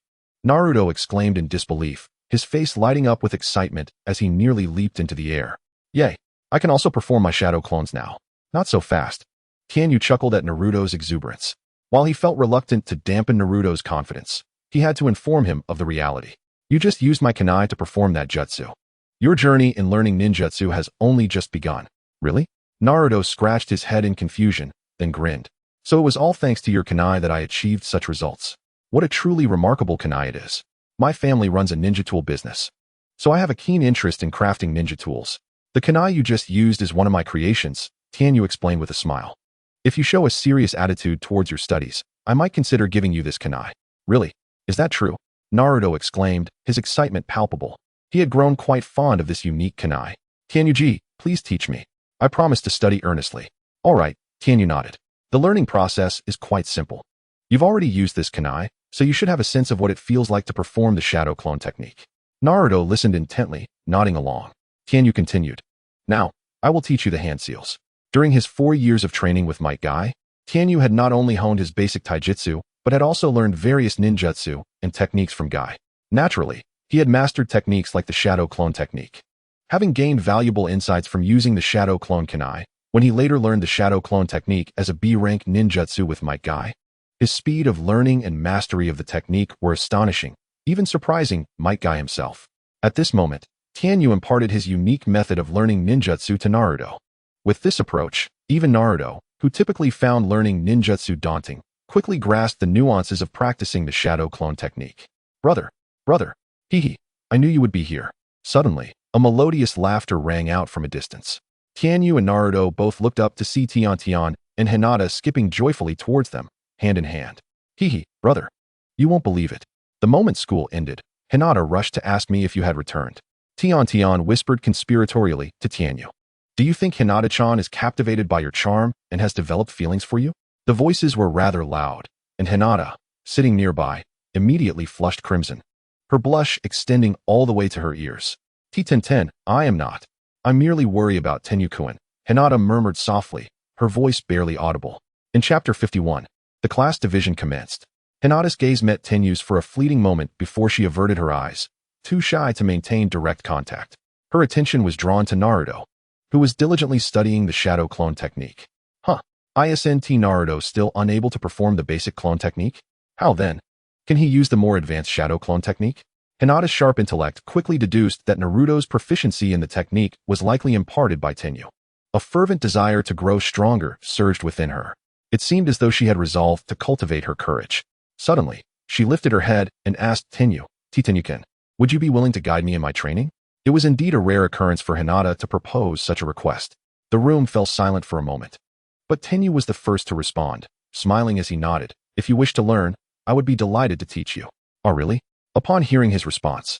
Naruto exclaimed in disbelief, his face lighting up with excitement as he nearly leaped into the air. Yay, I can also perform my shadow clones now. Not so fast. Tianyu chuckled at Naruto's exuberance. While he felt reluctant to dampen Naruto's confidence, he had to inform him of the reality. You just used my kunai to perform that jutsu. Your journey in learning ninjutsu has only just begun. Really? Naruto scratched his head in confusion, then grinned. So it was all thanks to your kunai that I achieved such results. What a truly remarkable kunai it is. My family runs a ninja tool business, so I have a keen interest in crafting ninja tools. The kunai you just used is one of my creations, Tianyu explained with a smile. If you show a serious attitude towards your studies, I might consider giving you this kunai. Really? Is that true? Naruto exclaimed, his excitement palpable. He had grown quite fond of this unique kunai. Tianyuji, please teach me. I promise to study earnestly. All right, Tianyu nodded. The learning process is quite simple. You've already used this kunai, so you should have a sense of what it feels like to perform the shadow clone technique. Naruto listened intently, nodding along. Tianyu continued. Now, I will teach you the hand seals. During his 4 years of training with Might Guy, Tianyu had not only honed his basic taijutsu, but had also learned various ninjutsu and techniques from Guy. Naturally, he had mastered techniques like the shadow clone technique. Having gained valuable insights from using the shadow clone kunai, when he later learned the shadow clone technique as a B-rank ninjutsu with Might Guy, his speed of learning and mastery of the technique were astonishing, even surprising Might Guy himself. At this moment, Tianyu imparted his unique method of learning ninjutsu to Naruto. With this approach, even Naruto, who typically found learning ninjutsu daunting, quickly grasped the nuances of practicing the shadow clone technique. Brother, hee, I knew you would be here. Suddenly, a melodious laughter rang out from a distance. Tianyu and Naruto both looked up to see Tian and Hinata skipping joyfully towards them, hand in hand. Hee, brother. You won't believe it. The moment school ended, Hinata rushed to ask me if you had returned. Tian whispered conspiratorially to Tianyu. Do you think Hinata-chan is captivated by your charm and has developed feelings for you? The voices were rather loud, and Hinata, sitting nearby, immediately flushed crimson, her blush extending all the way to her ears. T-10-10, I am not. I merely worry about Tenyu-kun, Hinata murmured softly, her voice barely audible. In Chapter 51, the class division commenced. Hinata's gaze met Tenyu's for a fleeting moment before she averted her eyes, too shy to maintain direct contact. Her attention was drawn to Naruto, who was diligently studying the shadow clone technique. Isn't Naruto still unable to perform the basic clone technique? How then? Can he use the more advanced shadow clone technique? Hinata's sharp intellect quickly deduced that Naruto's proficiency in the technique was likely imparted by Tenyu. A fervent desire to grow stronger surged within her. It seemed as though she had resolved to cultivate her courage. Suddenly, she lifted her head and asked Tenyu, T-Tenyu-kun, would you be willing to guide me in my training? It was indeed a rare occurrence for Hinata to propose such a request. The room fell silent for a moment. But Tenyu was the first to respond, smiling as he nodded. If you wish to learn, I would be delighted to teach you. Oh really? Upon hearing his response,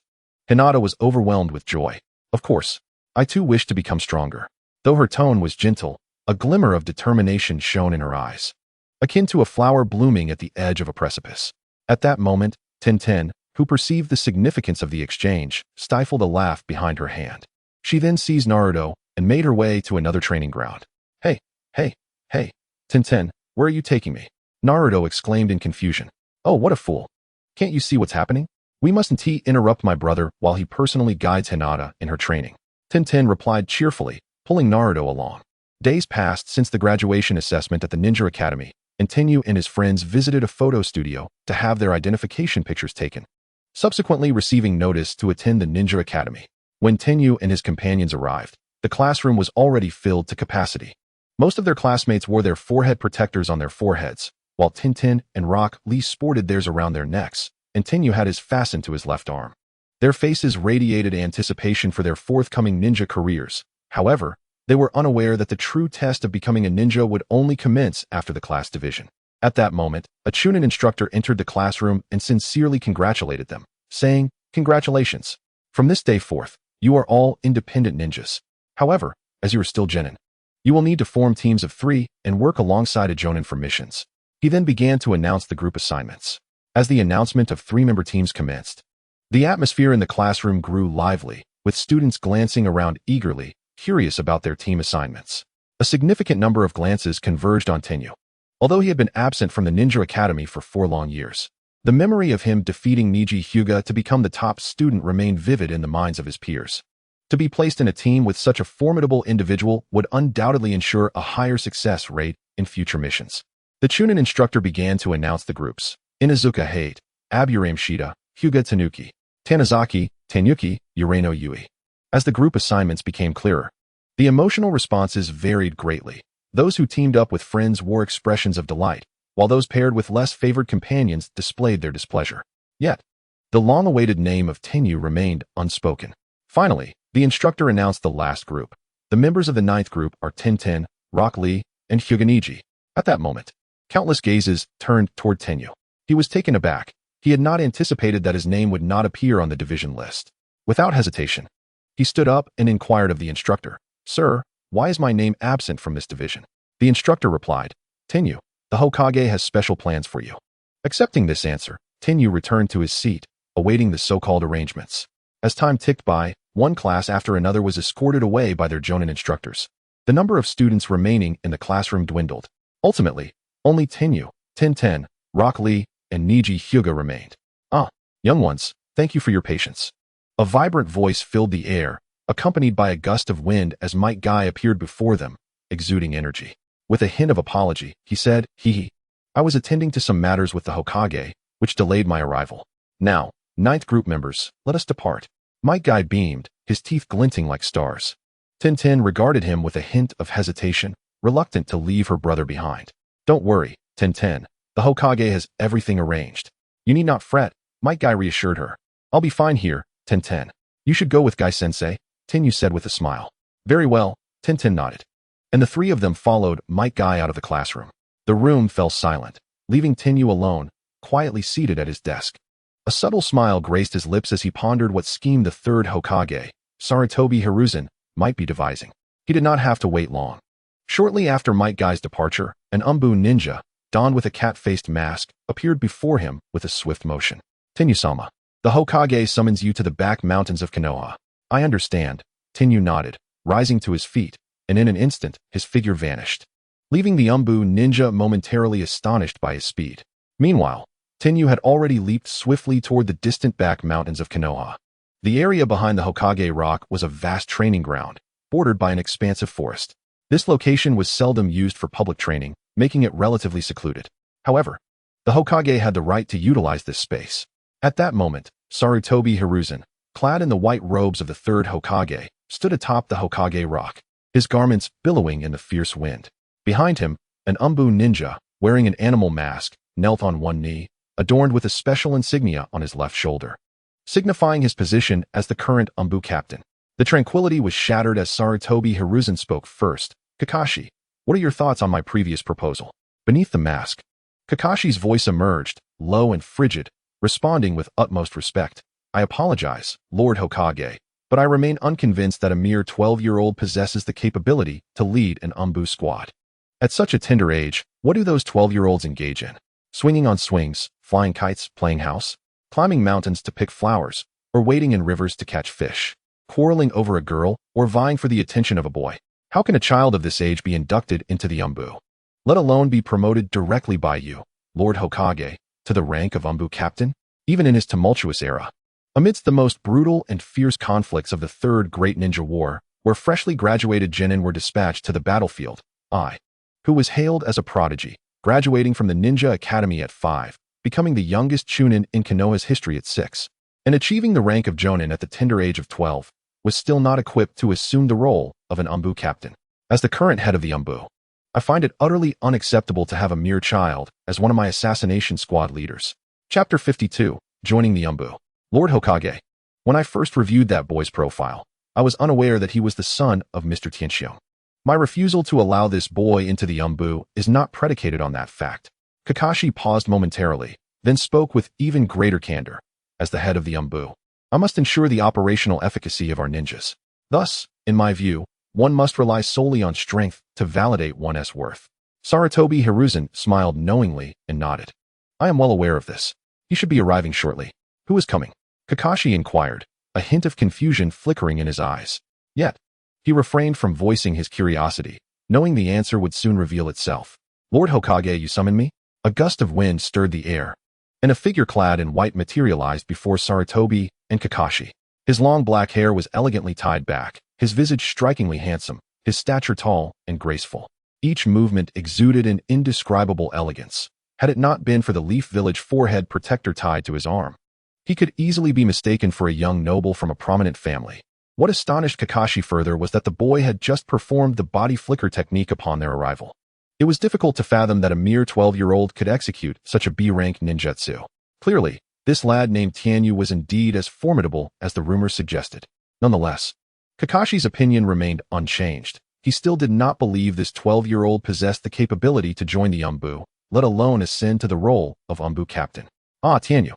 Hinata was overwhelmed with joy. Of course, I too wish to become stronger. Though her tone was gentle, a glimmer of determination shone in her eyes, akin to a flower blooming at the edge of a precipice. At that moment, Ten-Ten, who perceived the significance of the exchange, stifled a laugh behind her hand. She then seized Naruto and made her way to another training ground. Hey, Ten-Ten, where are you taking me? Naruto exclaimed in confusion. Oh, what a fool. Can't you see what's happening? We mustn't interrupt my brother while he personally guides Hinata in her training. Ten-Ten replied cheerfully, pulling Naruto along. Days passed since the graduation assessment at the Ninja Academy, and Tenyu and his friends visited a photo studio to have their identification pictures taken, subsequently receiving notice to attend the Ninja Academy. When Tenyu and his companions arrived, the classroom was already filled to capacity. Most of their classmates wore their forehead protectors on their foreheads, while Ten-Ten and Rock Lee sported theirs around their necks, and Tenyu had his fastened to his left arm. Their faces radiated anticipation for their forthcoming ninja careers. However, they were unaware that the true test of becoming a ninja would only commence after the class division. At that moment, a Chunin instructor entered the classroom and sincerely congratulated them, saying, "Congratulations. From this day forth, you are all independent ninjas. However, as you are still genin, you will need to form teams of 3 and work alongside a jonin for missions." He then began to announce the group assignments. As the announcement of 3-member teams commenced, the atmosphere in the classroom grew lively, with students glancing around eagerly, curious about their team assignments. A significant number of glances converged on Tenyu. Although he had been absent from the Ninja Academy for 4 long years, the memory of him defeating Niji Hyuga to become the top student remained vivid in the minds of his peers. To be placed in a team with such a formidable individual would undoubtedly ensure a higher success rate in future missions. The Chunin instructor began to announce the groups. Inuzuka Hate, Aburame Shida, Hyuga Tanuki, Tanizaki, Tenyuki, Urano Yui. As the group assignments became clearer, the emotional responses varied greatly. Those who teamed up with friends wore expressions of delight, while those paired with less favored companions displayed their displeasure. Yet, the long-awaited name of Tenyu remained unspoken. Finally, the instructor announced the last group. The members of the 9th group are Ten-Ten, Rock Lee, and Hyuganiji. At that moment, countless gazes turned toward Tenyu. He was taken aback. He had not anticipated that his name would not appear on the division list. Without hesitation, he stood up and inquired of the instructor, "Sir, why is my name absent from this division?" The instructor replied, "Tenyu, the Hokage has special plans for you." Accepting this answer, Tenyu returned to his seat, awaiting the so-called arrangements. As time ticked by, one class after another was escorted away by their jonin instructors. The number of students remaining in the classroom dwindled. Ultimately, only Tenyu, Ten-Ten, Rock Lee, and Niji Hyuga remained. Young ones, thank you for your patience." A vibrant voice filled the air, accompanied by a gust of wind as Might Guy appeared before them, exuding energy. With a hint of apology, he said, I was attending to some matters with the Hokage, which delayed my arrival. Now, 9th group members, let us depart." Might Guy beamed, his teeth glinting like stars. Ten-Ten regarded him with a hint of hesitation, reluctant to leave her brother behind. "Don't worry, Ten-Ten, the Hokage has everything arranged. You need not fret," Might Guy reassured her. "I'll be fine here, Ten-Ten. You should go with Guy-sensei," Tenyu said with a smile. "Very well," Ten-Ten nodded. And the 3 of them followed Might Guy out of the classroom. The room fell silent, leaving Tenyu alone, quietly seated at his desk. A subtle smile graced his lips as he pondered what scheme the 3rd Hokage, Sarutobi Hiruzen, might be devising. He did not have to wait long. Shortly after Might Guy's departure, an Umbu ninja, donned with a cat-faced mask, appeared before him with a swift motion. Tenyu-sama, the Hokage summons you to the back mountains of Konoha. I understand. Tenyu nodded, rising to his feet, and in an instant, his figure vanished, leaving the Umbu ninja momentarily astonished by his speed. Meanwhile, Tenyu had already leaped swiftly toward the distant back mountains of Konoha. The area behind the Hokage Rock was a vast training ground, bordered by an expansive forest. This location was seldom used for public training, making it relatively secluded. However, the Hokage had the right to utilize this space. At that moment, Sarutobi Hiruzen, clad in the white robes of the third Hokage, stood atop the Hokage Rock, his garments billowing in the fierce wind. Behind him, an Umbu ninja, wearing an animal mask, knelt on one knee, adorned with a special insignia on his left shoulder, signifying his position as the current Umbu captain. The tranquility was shattered as Sarutobi Hiruzen spoke first. Kakashi, what are your thoughts on my previous proposal? Beneath the mask, Kakashi's voice emerged, low and frigid, responding with utmost respect. I apologize, Lord Hokage, but I remain unconvinced that a mere 12-year-old possesses the capability to lead an Umbu squad. At such a tender age, what do those 12-year-olds engage in? Swinging on swings, flying kites, playing house, climbing mountains to pick flowers, or wading in rivers to catch fish, quarreling over a girl, or vying for the attention of a boy. How can a child of this age be inducted into the Umbu, let alone be promoted directly by you, Lord Hokage, to the rank of Umbu captain, even in his tumultuous era? Amidst the most brutal and fierce conflicts of the Third Great Ninja War, where freshly graduated genin were dispatched to the battlefield, I, who was hailed as a prodigy, graduating from the Ninja Academy at 5, becoming the youngest chunin in Konoha's history at 6, and achieving the rank of jonin at the tender age of 12, was still not equipped to assume the role of an Umbu captain. As the current head of the Umbu, I find it utterly unacceptable to have a mere child as one of my assassination squad leaders. Chapter 52, Joining the Umbu. Lord Hokage, when I first reviewed that boy's profile, I was unaware that he was the son of Mr. Tianxiong. My refusal to allow this boy into the Umbu is not predicated on that fact. Kakashi paused momentarily, then spoke with even greater candor. As the head of the Umbu, I must ensure the operational efficacy of our ninjas. Thus, in my view, one must rely solely on strength to validate one's worth. Sarutobi Hiruzen smiled knowingly and nodded. I am well aware of this. He should be arriving shortly. Who is coming? Kakashi inquired, a hint of confusion flickering in his eyes. Yet, he refrained from voicing his curiosity, knowing the answer would soon reveal itself. Lord Hokage, you summon me? A gust of wind stirred the air, and a figure clad in white materialized before Sarutobi and Kakashi. His long black hair was elegantly tied back, his visage strikingly handsome, his stature tall and graceful. Each movement exuded an indescribable elegance. Had it not been for the Leaf Village forehead protector tied to his arm, he could easily be mistaken for a young noble from a prominent family. What astonished Kakashi further was that the boy had just performed the body flicker technique upon their arrival. It was difficult to fathom that a mere 12-year-old could execute such a B-rank ninjutsu. Clearly, this lad named Tianyu was indeed as formidable as the rumors suggested. Nonetheless, Kakashi's opinion remained unchanged. He still did not believe this 12-year-old possessed the capability to join the Umbu, let alone ascend to the role of Umbu captain. Ah, Tianyu.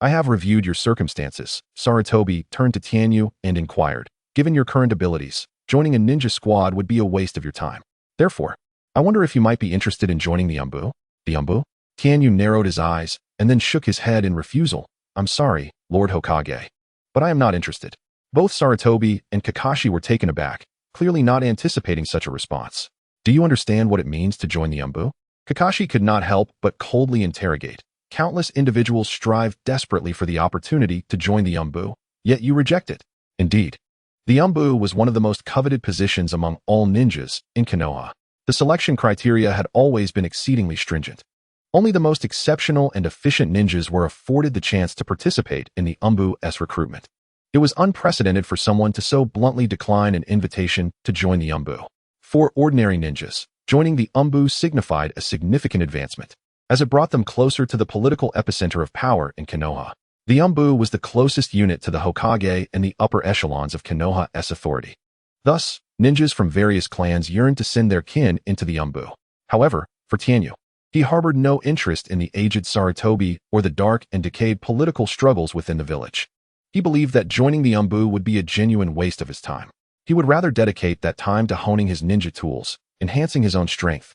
I have reviewed your circumstances. Sarutobi turned to Tianyu and inquired. Given your current abilities, joining a ninja squad would be a waste of your time. Therefore, I wonder if you might be interested in joining the Umbu? The Umbu? Tianyu narrowed his eyes and then shook his head in refusal. I'm sorry, Lord Hokage, but I am not interested. Both Sarutobi and Kakashi were taken aback, clearly not anticipating such a response. Do you understand what it means to join the Umbu? Kakashi could not help but coldly interrogate. Countless individuals strive desperately for the opportunity to join the Umbu, yet you reject it. Indeed, the Umbu was one of the most coveted positions among all ninjas in Konoha. The selection criteria had always been exceedingly stringent. Only the most exceptional and efficient ninjas were afforded the chance to participate in the Umbu's recruitment. It was unprecedented for someone to so bluntly decline an invitation to join the Umbu. For ordinary ninjas, joining the Umbu signified a significant advancement, as it brought them closer to the political epicenter of power in Konoha. The Umbu was the closest unit to the Hokage and the upper echelons of Konoha's authority. Thus, ninjas from various clans yearned to send their kin into the Umbu. However, for Tianyu, he harbored no interest in the aged Sarutobi or the dark and decayed political struggles within the village. He believed that joining the Umbu would be a genuine waste of his time. He would rather dedicate that time to honing his ninja tools, enhancing his own strength,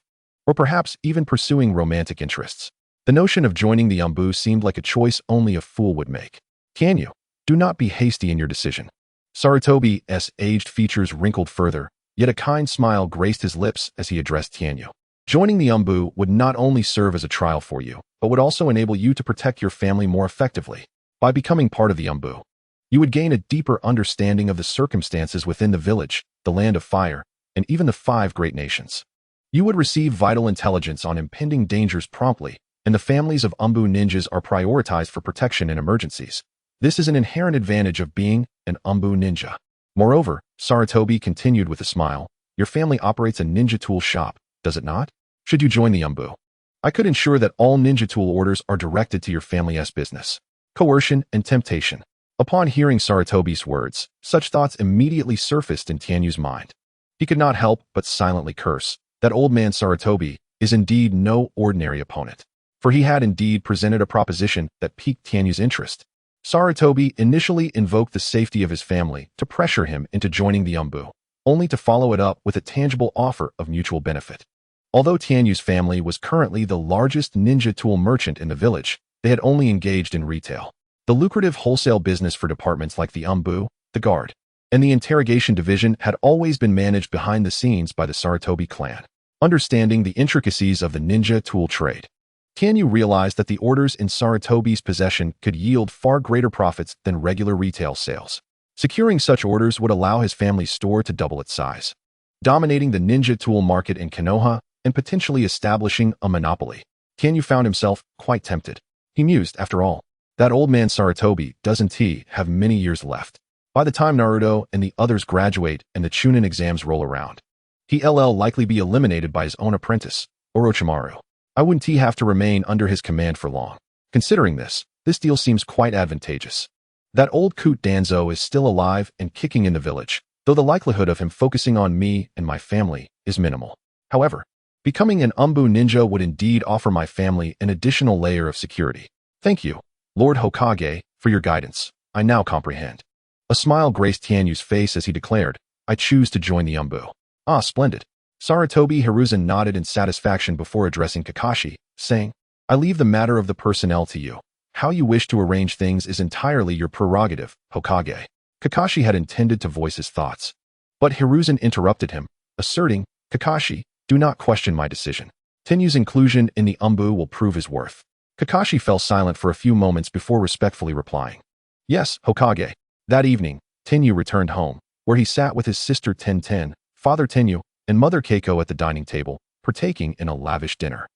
or perhaps even pursuing romantic interests. The notion of joining the Umbu seemed like a choice only a fool would make. Tianyu, do not be hasty in your decision. Sarutobi's aged features wrinkled further, yet a kind smile graced his lips as he addressed Tianyu. Joining the Umbu would not only serve as a trial for you, but would also enable you to protect your family more effectively. By becoming part of the Umbu, you would gain a deeper understanding of the circumstances within the village, the land of fire, and even the 5 great nations. You would receive vital intelligence on impending dangers promptly, and the families of Umbu ninjas are prioritized for protection in emergencies. This is an inherent advantage of being an Umbu ninja. Moreover, Sarutobi continued with a smile, your family operates a ninja tool shop, does it not? Should you join the Umbu, I could ensure that all ninja tool orders are directed to your family's business. Coercion and temptation. Upon hearing Sarutobi's words, such thoughts immediately surfaced in Tianyu's mind. He could not help but silently curse. That old man Sarutobi is indeed no ordinary opponent, for he had indeed presented a proposition that piqued Tianyu's interest. Sarutobi initially invoked the safety of his family to pressure him into joining the Umbu, only to follow it up with a tangible offer of mutual benefit. Although Tianyu's family was currently the largest ninja tool merchant in the village, they had only engaged in retail. The lucrative wholesale business for departments like the Umbu, the Guard, and the Interrogation Division had always been managed behind the scenes by the Sarutobi clan. Understanding the intricacies of the ninja tool trade, Tianyu realized that the orders in Sarutobi's possession could yield far greater profits than regular retail sales. Securing such orders would allow his family's store to double its size, dominating the ninja tool market in Konoha and potentially establishing a monopoly. Tianyu found himself quite tempted. He mused, after all, that old man Sarutobi doesn't he have many years left. By the time Naruto and the others graduate and the Chunin exams roll around, he'll likely be eliminated by his own apprentice, Orochimaru. I wouldn't he have to remain under his command for long. Considering this deal seems quite advantageous. That old coot Danzo is still alive and kicking in the village, though the likelihood of him focusing on me and my family is minimal. However, becoming an Umbu ninja would indeed offer my family an additional layer of security. Thank you, Lord Hokage, for your guidance. I now comprehend. A smile graced Tianyu's face as he declared, I choose to join the Umbu. Ah, splendid. Sarutobi Hiruzen nodded in satisfaction before addressing Kakashi, saying, I leave the matter of the personnel to you. How you wish to arrange things is entirely your prerogative, Hokage. Kakashi had intended to voice his thoughts, but Hiruzen interrupted him, asserting, Kakashi, do not question my decision. Tianyu's inclusion in the Umbu will prove his worth. Kakashi fell silent for a few moments before respectfully replying. Yes, Hokage. That evening, Tianyu returned home, where he sat with his sister Tenten, Father Tianyu, and Mother Keiko at the dining table, partaking in a lavish dinner.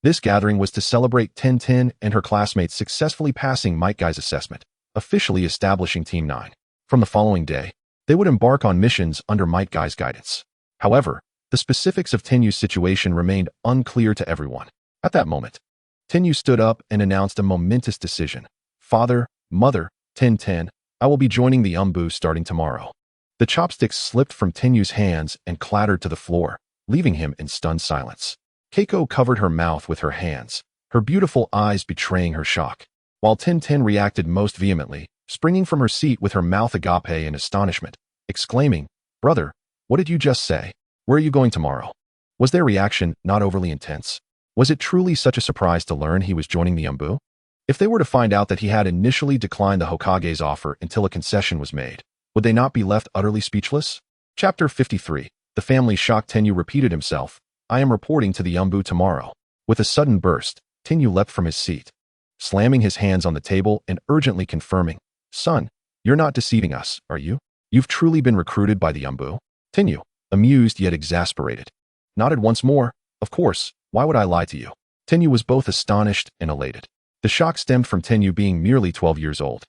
This gathering was to celebrate Tenten and her classmates successfully passing Might Guy's assessment, officially establishing Team 9. From the following day, they would embark on missions under Might Guy's guidance. However, the specifics of Tianyu's situation remained unclear to everyone. At that moment, Tianyu stood up and announced a momentous decision. Father, Mother, Tenten, I will be joining the Umbu starting tomorrow. The chopsticks slipped from Tianyu's hands and clattered to the floor, leaving him in stunned silence. Keiko covered her mouth with her hands, her beautiful eyes betraying her shock, while Tenten reacted most vehemently, springing from her seat with her mouth agape in astonishment, exclaiming, Brother, what did you just say? Where are you going tomorrow? Was their reaction not overly intense? Was it truly such a surprise to learn he was joining the Umbu? If they were to find out that he had initially declined the Hokage's offer until a concession was made, would they not be left utterly speechless? Chapter 53. The family shocked Tianyu repeated himself, I am reporting to the Umbu tomorrow. With a sudden burst, Tianyu leapt from his seat, slamming his hands on the table and urgently confirming, Son, you're not deceiving us, are you? You've truly been recruited by the Umbu? Tianyu, amused yet exasperated, nodded once more. Of course, why would I lie to you? Tianyu was both astonished and elated. The shock stemmed from Tianyu being merely 12 years old.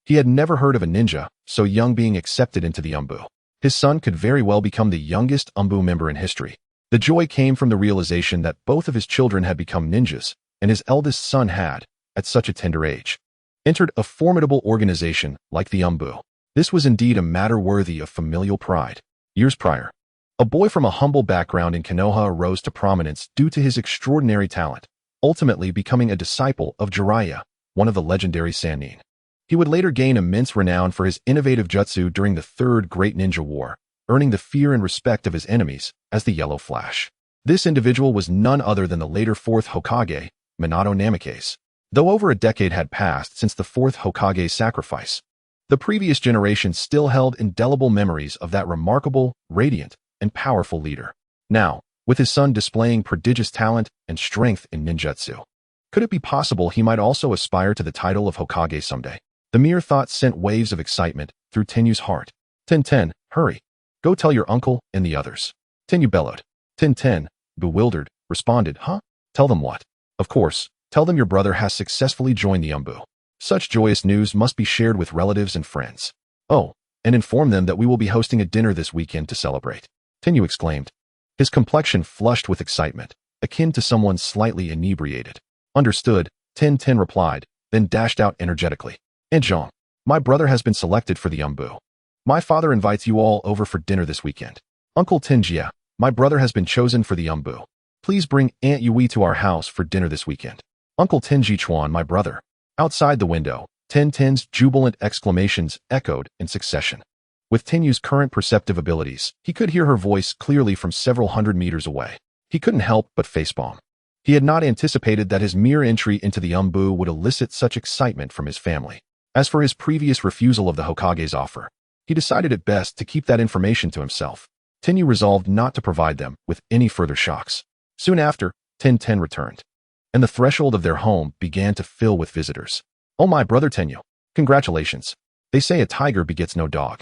He had never heard of a ninja so young being accepted into the Umbu. His son could very well become the youngest Umbu member in history. The joy came from the realization that both of his children had become ninjas, and his eldest son had, at such a tender age, entered a formidable organization like the Umbu. This was indeed a matter worthy of familial pride. Years prior, a boy from a humble background in Konoha rose to prominence due to his extraordinary talent, ultimately becoming a disciple of Jiraiya, one of the legendary Sannin. He would later gain immense renown for his innovative jutsu during the Third Great Ninja War, earning the fear and respect of his enemies as the Yellow Flash. This individual was none other than the later fourth Hokage, Minato Namikaze. Though over a decade had passed since the fourth Hokage's sacrifice, the previous generation still held indelible memories of that remarkable, radiant, and powerful leader. Now, with his son displaying prodigious talent and strength in ninjutsu, could it be possible he might also aspire to the title of Hokage someday? The mere thought sent waves of excitement through Tenyu's heart. Ten, hurry. Go tell your uncle and the others. Tenyu bellowed. Ten, bewildered, responded, huh? Tell them what? Of course, tell them your brother has successfully joined the Umbu. Such joyous news must be shared with relatives and friends. Oh, and inform them that we will be hosting a dinner this weekend to celebrate. Tenyu exclaimed. His complexion flushed with excitement, akin to someone slightly inebriated. Understood, Ten replied, then dashed out energetically. Enjong, my brother has been selected for the Umbu. My father invites you all over for dinner this weekend. Uncle Tenjia, my brother has been chosen for the Umbu. Please bring Aunt Yui to our house for dinner this weekend. Uncle Tenji Chuan, my brother. Outside the window, Ten's jubilant exclamations echoed in succession. With Tenyu's current perceptive abilities, he could hear her voice clearly from several hundred meters away. He couldn't help but facepalm. He had not anticipated that his mere entry into the Umbu would elicit such excitement from his family. As for his previous refusal of the Hokage's offer, he decided it best to keep that information to himself. Tenyu resolved not to provide them with any further shocks. Soon after, Ten returned, and the threshold of their home began to fill with visitors. Oh, my brother Tenyu, congratulations. They say a tiger begets no dog,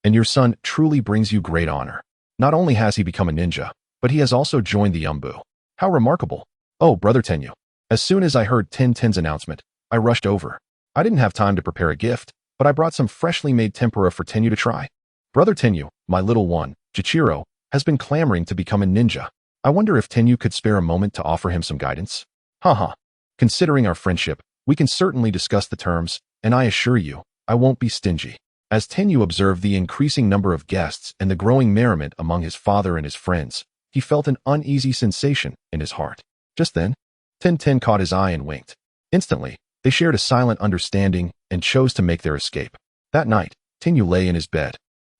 and your son truly brings you great honor. Not only has he become a ninja, but he has also joined the Umbu. How remarkable. Oh, brother Tenyu. As soon as I heard Ten's announcement, I rushed over. I didn't have time to prepare a gift, but I brought some freshly made tempura for Tenyu to try. Brother Tenyu, my little one, Jichiro, has been clamoring to become a ninja. I wonder if Tenyu could spare a moment to offer him some guidance? Haha. Considering our friendship, we can certainly discuss the terms, and I assure you, I won't be stingy. As Tenyu observed the increasing number of guests and the growing merriment among his father and his friends, he felt an uneasy sensation in his heart. Just then, Ten caught his eye and winked. Instantly, they shared a silent understanding and chose to make their escape. That night, Tenyu lay in his bed,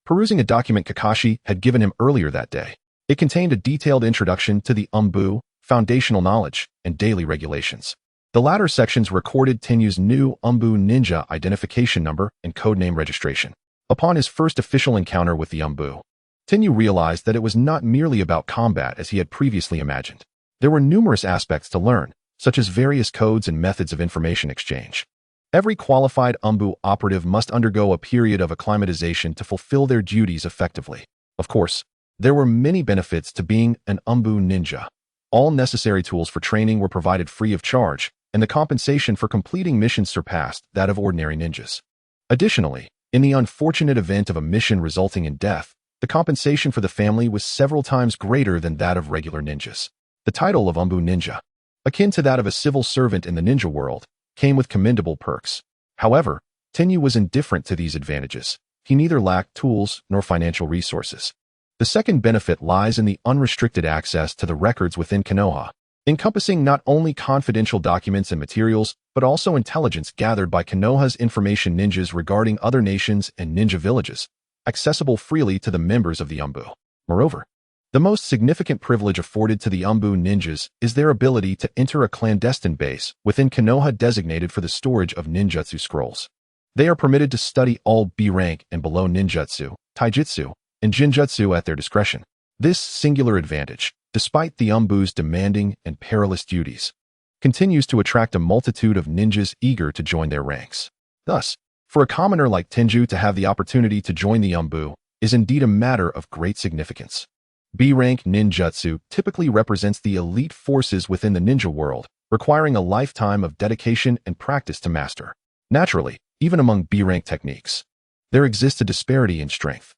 perusing a document Kakashi had given him earlier that day. It contained a detailed introduction to the Umbu, foundational knowledge, and daily regulations. The latter sections recorded Tenyu's new Umbu ninja identification number and codename registration. Upon his first official encounter with the Umbu, Tenyu realized that it was not merely about combat as he had previously imagined. There were numerous aspects to learn, such as various codes and methods of information exchange. Every qualified Umbu operative must undergo a period of acclimatization to fulfill their duties effectively. Of course, there were many benefits to being an Umbu ninja. All necessary tools for training were provided free of charge, and the compensation for completing missions surpassed that of ordinary ninjas. Additionally, in the unfortunate event of a mission resulting in death, the compensation for the family was several times greater than that of regular ninjas. The title of Umbu Ninja, akin to that of a civil servant in the ninja world, came with commendable perks. However, Tenyu was indifferent to these advantages. He neither lacked tools nor financial resources. The second benefit lies in the unrestricted access to the records within Konoha, encompassing not only confidential documents and materials, but also intelligence gathered by Konoha's information ninjas regarding other nations and ninja villages, accessible freely to the members of the Umbu. Moreover, the most significant privilege afforded to the Umbu ninjas is their ability to enter a clandestine base within Konoha designated for the storage of ninjutsu scrolls. They are permitted to study all B rank and below ninjutsu, taijutsu, and jinjutsu at their discretion. This singular advantage, despite the Umbu's demanding and perilous duties, continues to attract a multitude of ninjas eager to join their ranks. Thus, for a commoner like Tenju to have the opportunity to join the Umbu is indeed a matter of great significance. B-rank ninjutsu typically represents the elite forces within the ninja world, requiring a lifetime of dedication and practice to master. Naturally, even among B-rank techniques, there exists a disparity in strength.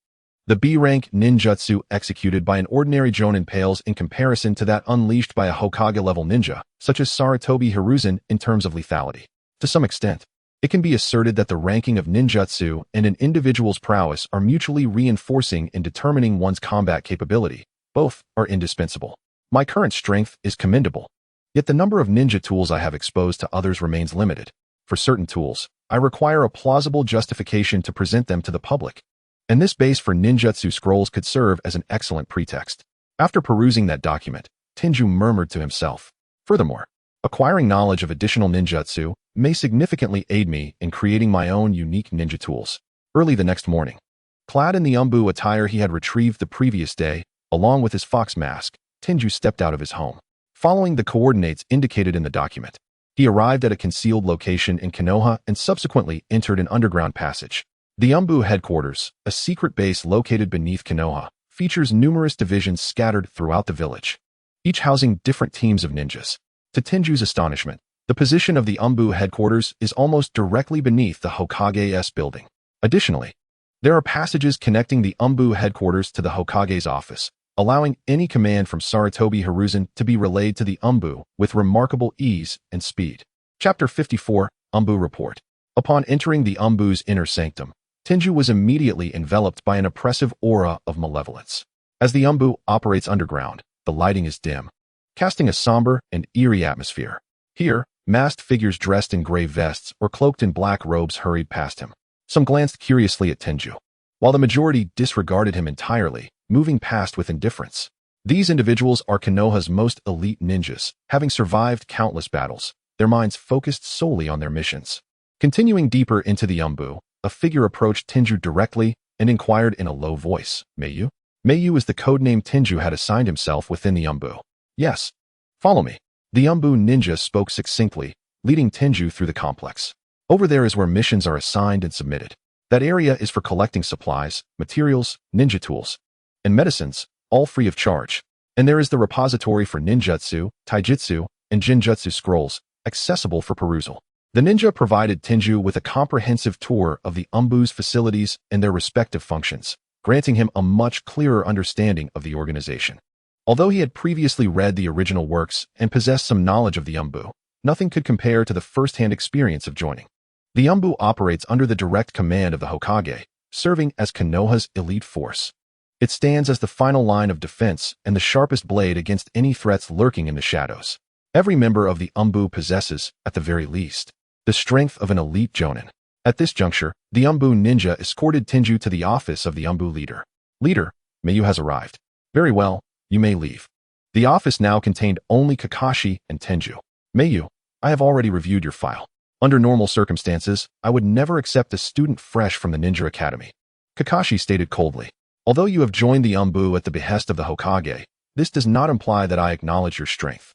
The B-rank ninjutsu executed by an ordinary jonin pales in comparison to that unleashed by a Hokage-level ninja, such as Sarutobi Hiruzen, in terms of lethality. To some extent, it can be asserted that the ranking of ninjutsu and an individual's prowess are mutually reinforcing in determining one's combat capability. Both are indispensable. My current strength is commendable, yet the number of ninja tools I have exposed to others remains limited. For certain tools, I require a plausible justification to present them to the public, and this base for ninjutsu scrolls could serve as an excellent pretext. After perusing that document, Tenju murmured to himself. Furthermore, acquiring knowledge of additional ninjutsu may significantly aid me in creating my own unique ninja tools. Early the next morning, clad in the umbu attire he had retrieved the previous day, along with his fox mask, Tenju stepped out of his home. Following the coordinates indicated in the document, he arrived at a concealed location in Konoha and subsequently entered an underground passage. The umbu headquarters, a secret base located beneath Konoha, features numerous divisions scattered throughout the village, each housing different teams of ninjas. To Tenju's astonishment, the position of the umbu headquarters is almost directly beneath the Hokage's building. Additionally, there are passages connecting the umbu headquarters to the Hokage's office, allowing any command from Sarutobi Hiruzen to be relayed to the umbu with remarkable ease and speed. Chapter 54, Umbu Report. Upon entering the umbu's inner sanctum, Tenju was immediately enveloped by an oppressive aura of malevolence. As the umbu operates underground, the lighting is dim, casting a somber and eerie atmosphere. Here, masked figures dressed in gray vests or cloaked in black robes hurried past him. Some glanced curiously at Tenju, while the majority disregarded him entirely, moving past with indifference. These individuals are Konoha's most elite ninjas, having survived countless battles, their minds focused solely on their missions. Continuing deeper into the umbu, a figure approached Tenju directly and inquired in a low voice, "Meiyu?" Meiyu is the codename Tenju had assigned himself within the umbu. "Yes. Follow me." The umbu ninja spoke succinctly, leading Tenju through the complex. "Over there is where missions are assigned and submitted. That area is for collecting supplies, materials, ninja tools, and medicines, all free of charge. And there is the repository for ninjutsu, taijutsu, and jinjutsu scrolls, accessible for perusal." The ninja provided Tenju with a comprehensive tour of the umbu's facilities and their respective functions, granting him a much clearer understanding of the organization. Although he had previously read the original works and possessed some knowledge of the umbu, nothing could compare to the first-hand experience of joining. The umbu operates under the direct command of the Hokage, serving as Konoha's elite force. It stands as the final line of defense and the sharpest blade against any threats lurking in the shadows. Every member of the umbu possesses, at the very least, the strength of an elite jonin. At this juncture, the umbu ninja escorted Tenju to the office of the umbu leader. "Leader, Meiyu has arrived." "Very well, you may leave." The office now contained only Kakashi and Tenju. "Meiyu, I have already reviewed your file. Under normal circumstances, I would never accept a student fresh from the Ninja Academy," Kakashi stated coldly. "Although you have joined the umbu at the behest of the Hokage, this does not imply that I acknowledge your strength."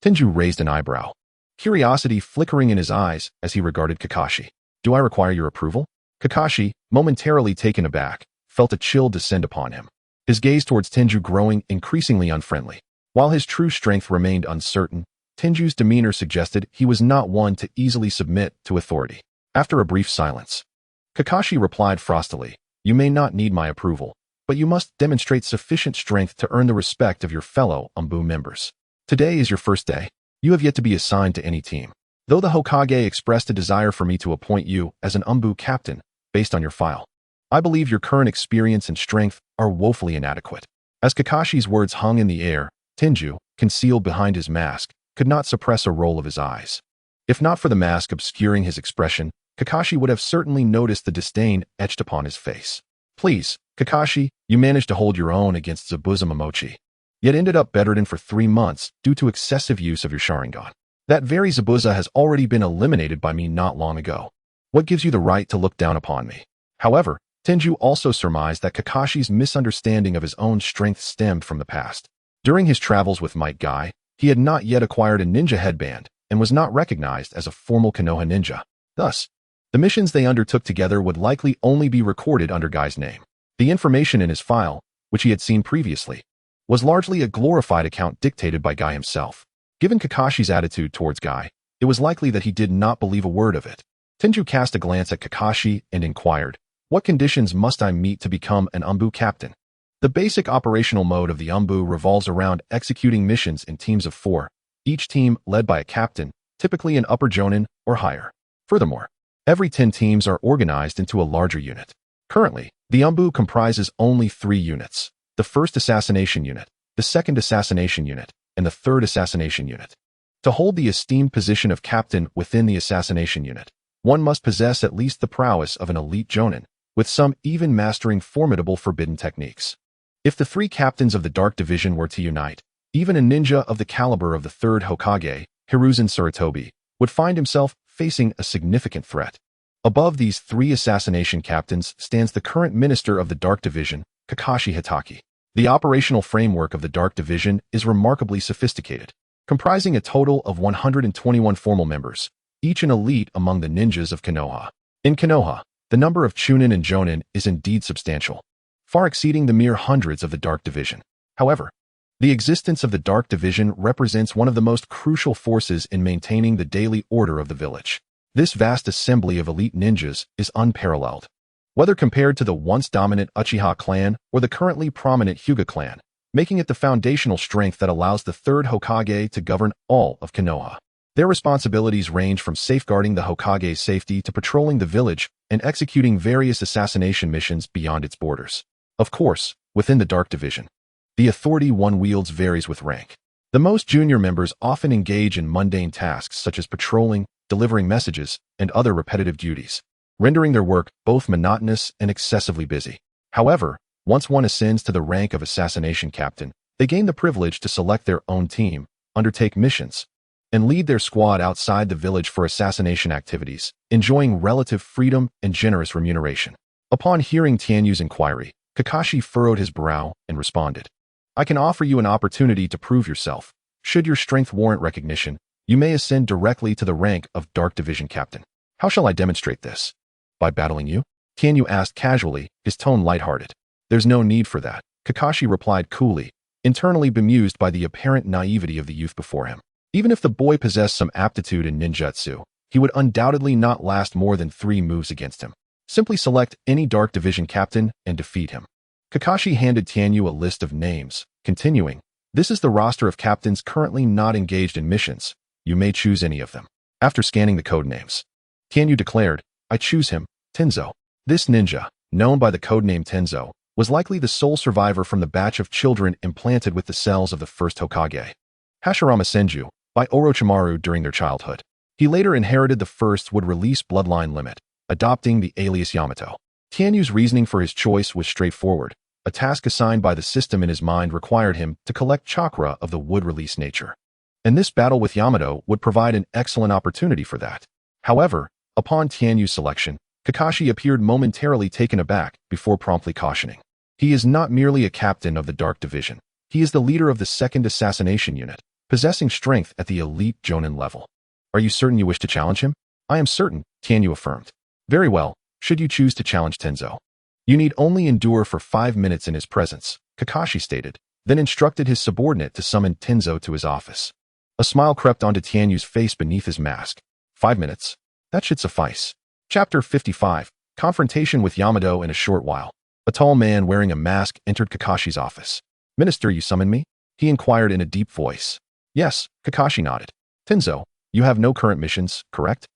Tenju raised an eyebrow, curiosity flickering in his eyes as he regarded Kakashi. "Do I require your approval?" Kakashi, momentarily taken aback, felt a chill descend upon him, his gaze towards Tenju growing increasingly unfriendly. While his true strength remained uncertain, Tenju's demeanor suggested he was not one to easily submit to authority. After a brief silence, Kakashi replied frostily, "You may not need my approval, but you must demonstrate sufficient strength to earn the respect of your fellow umbu members. Today is your first day. You have yet to be assigned to any team. Though the Hokage expressed a desire for me to appoint you as an umbu captain based on your file, I believe your current experience and strength are woefully inadequate." As Kakashi's words hung in the air, Tenju, concealed behind his mask, could not suppress a roll of his eyes. If not for the mask obscuring his expression, Kakashi would have certainly noticed the disdain etched upon his face. "Please, Kakashi, you managed to hold your own against Zabuza Momochi, yet ended up bedridden for 3 months due to excessive use of your Sharingan. That very Zabuza has already been eliminated by me not long ago. What gives you the right to look down upon me?" However, Tenju also surmised that Kakashi's misunderstanding of his own strength stemmed from the past. During his travels with Might Guy, he had not yet acquired a ninja headband and was not recognized as a formal Konoha ninja. Thus, the missions they undertook together would likely only be recorded under Guy's name. The information in his file, which he had seen previously, was largely a glorified account dictated by Guy himself. Given Kakashi's attitude towards Guy, it was likely that he did not believe a word of it. Tenju cast a glance at Kakashi and inquired, "What conditions must I meet to become an umbu captain?" The basic operational mode of the umbu revolves around executing missions in teams of 4, each team led by a captain, typically an upper jonin or higher. Furthermore, every 10 teams are organized into a larger unit. Currently, the umbu comprises only 3 units: the first assassination unit, the second assassination unit, and the third assassination unit. To hold the esteemed position of captain within the assassination unit, one must possess at least the prowess of an elite jonin, with some even mastering formidable forbidden techniques. If the 3 captains of the Dark Division were to unite, Even a ninja of the caliber of the third Hokage, Hiruzen Sarutobi, would find himself facing a significant threat. Above these three assassination captains stands the current minister of the Dark Division, Kakashi Hitaki. The operational framework of the Dark Division is remarkably sophisticated, comprising a total of 121 formal members, each an elite among the ninjas of Konoha. In Konoha, the number of Chunin and Jonin is indeed substantial, far exceeding the mere hundreds of the Dark Division. However, the existence of the Dark Division represents one of the most crucial forces in maintaining the daily order of the village. This vast assembly of elite ninjas is unparalleled. Whether compared to the once dominant Uchiha clan or the currently prominent Hyuga clan, making it the foundational strength that allows the third Hokage to govern all of Konoha. Their responsibilities range from safeguarding the Hokage's safety to patrolling the village and executing various assassination missions beyond its borders. Of course, within the Dark Division, the authority one wields varies with rank. The most junior members often engage in mundane tasks such as patrolling, delivering messages, and other repetitive duties, rendering their work both monotonous and excessively busy. However, once one ascends to the rank of assassination captain, they gain the privilege to select their own team, undertake missions, and lead their squad outside the village for assassination activities, enjoying relative freedom and generous remuneration. Upon hearing Tianyu's inquiry, Kakashi furrowed his brow and responded, "I can offer you an opportunity to prove yourself. Should your strength warrant recognition, you may ascend directly to the rank of Dark Division Captain." "How shall I demonstrate this?" "By battling you?" Tianyu asked casually, his tone lighthearted. "There's no need for that," Kakashi replied coolly, internally bemused by the apparent naivety of the youth before him. Even if the boy possessed some aptitude in ninjutsu, he would undoubtedly not last more than 3 moves against him. Simply select any Dark Division captain and defeat him. Kakashi handed Tianyu a list of names, continuing, "This is the roster of captains currently not engaged in missions. You may choose any of them." After scanning the code names, Tianyu declared, "I choose him, Tenzo." This ninja, known by the codename Tenzo, was likely the sole survivor from the batch of children implanted with the cells of the first Hokage, Hashirama Senju, by Orochimaru during their childhood. He later inherited the first would-release bloodline limit, adopting the alias Yamato. Tianyu's reasoning for his choice was straightforward. A task assigned by the system in his mind required him to collect chakra of the wood-release nature, and this battle with Yamato would provide an excellent opportunity for that. However, upon Tianyu's selection, Kakashi appeared momentarily taken aback before promptly cautioning, "He is not merely a captain of the Dark Division. He is the leader of the second assassination unit, possessing strength at the elite Jonin level. Are you certain you wish to challenge him?" "I am certain," Tianyu affirmed. "Very well, should you choose to challenge Tenzo, you need only endure for 5 minutes in his presence," Kakashi stated, then instructed his subordinate to summon Tenzo to his office. A smile crept onto Tianyu's face beneath his mask. 5 minutes? That should suffice. Chapter 55, Confrontation with Yamato in a short while. A tall man wearing a mask entered Kakashi's office. "Minister, you summoned me?" he inquired in a deep voice. "Yes," Kakashi nodded. "Tenzo, you have no current missions, correct?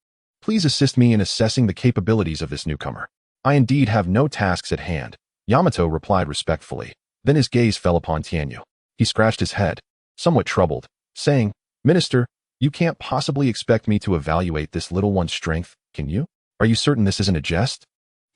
Please assist me in assessing the capabilities of this newcomer." "I indeed have no tasks at hand," Yamato replied respectfully. Then his gaze fell upon Tianyu. He scratched his head, somewhat troubled, saying, "Minister, you can't possibly expect me to evaluate this little one's strength, can you? Are you certain this isn't a jest?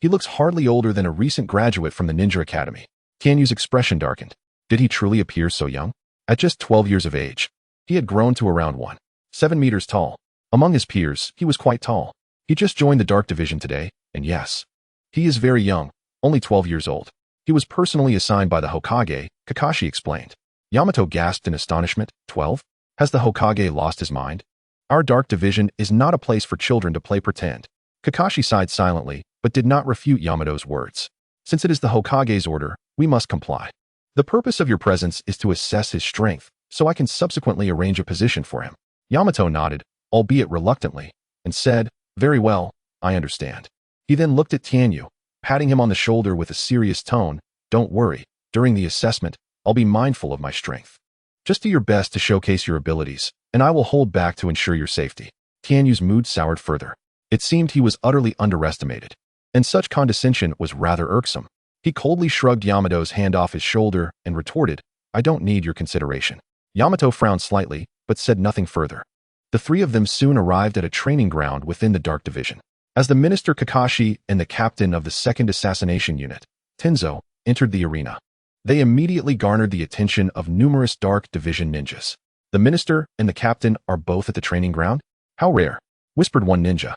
He looks hardly older than a recent graduate from the Ninja Academy." Tianyu's expression darkened. Did he truly appear so young? At just 12 years of age, he had grown to around 1.7 meters tall. Among his peers, he was quite tall. He just joined the Dark Division today, and yes, he is very young, only 12 years old. He was personally assigned by the Hokage, Kakashi explained. Yamato gasped in astonishment. 12? Has the Hokage lost his mind? Our Dark Division is not a place for children to play pretend. Kakashi sighed silently, but did not refute Yamato's words. Since it is the Hokage's order, we must comply. The purpose of your presence is to assess his strength, so I can subsequently arrange a position for him. Yamato nodded, albeit reluctantly, and said, "Very well, I understand." He then looked at Tianyu, patting him on the shoulder with a serious tone. "Don't worry, during the assessment, I'll be mindful of my strength. Just do your best to showcase your abilities, and I will hold back to ensure your safety." Tianyu's mood soured further. It seemed he was utterly underestimated, and such condescension was rather irksome. He coldly shrugged Yamato's hand off his shoulder and retorted, "I don't need your consideration." Yamato frowned slightly, but said nothing further. The 3 of them soon arrived at a training ground within the Dark Division. As the Minister Kakashi and the captain of the second assassination unit, Tenzo, entered the arena, They immediately garnered the attention of numerous Dark Division ninjas. The minister and the captain are both at the training ground? How rare, whispered one ninja.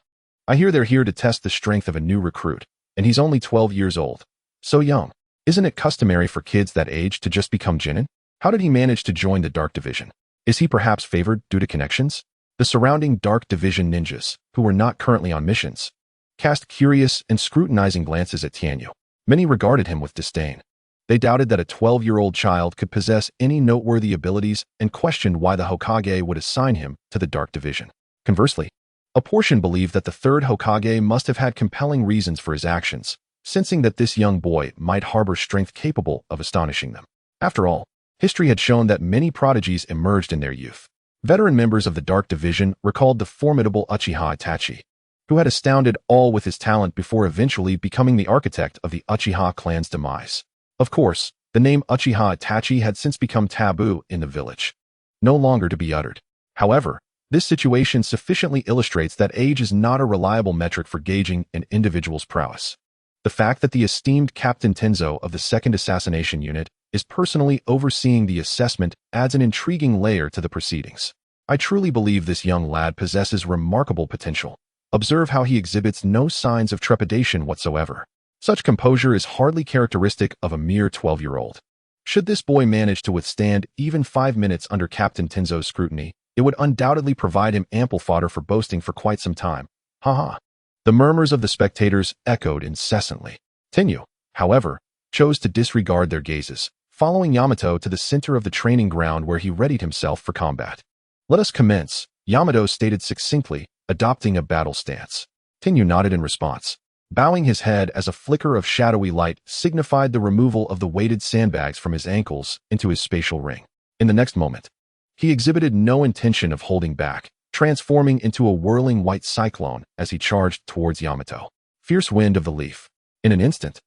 I hear they're here to test the strength of a new recruit, and he's only 12 years old. So young. Isn't it customary for kids that age to just become genin? How did he manage to join the Dark Division? Is he perhaps favored due to connections? The surrounding Dark Division ninjas, who were not currently on missions, cast curious and scrutinizing glances at Tianyu. Many regarded him with disdain. They doubted that a 12-year-old child could possess any noteworthy abilities and questioned why the Hokage would assign him to the Dark Division. Conversely, a portion believed that the third Hokage must have had compelling reasons for his actions, sensing that this young boy might harbor strength capable of astonishing them. After all, history had shown that many prodigies emerged in their youth. Veteran members of the Dark Division recalled the formidable Uchiha Itachi, who had astounded all with his talent before eventually becoming the architect of the Uchiha clan's demise. Of course, the name Uchiha Itachi had since become taboo in the village, no longer to be uttered. However, this situation sufficiently illustrates that age is not a reliable metric for gauging an individual's prowess. The fact that the esteemed Captain Tenzo of the 2nd Assassination Unit is personally overseeing the assessment adds an intriguing layer to the proceedings. I truly believe this young lad possesses remarkable potential. Observe how he exhibits no signs of trepidation whatsoever. Such composure is hardly characteristic of a mere 12-year-old. Should this boy manage to withstand even 5 minutes under Captain Tenzo's scrutiny, it would undoubtedly provide him ample fodder for boasting for quite some time. Haha. The murmurs of the spectators echoed incessantly. Tenyu, however, chose to disregard their gazes, following Yamato to the center of the training ground where he readied himself for combat. Let us commence, Yamato stated succinctly, adopting a battle stance. Tenyu nodded in response, bowing his head as a flicker of shadowy light signified the removal of the weighted sandbags from his ankles into his spatial ring. In the next moment, he exhibited no intention of holding back, transforming into a whirling white cyclone as he charged towards Yamato. Fierce wind of the leaf. In an instant,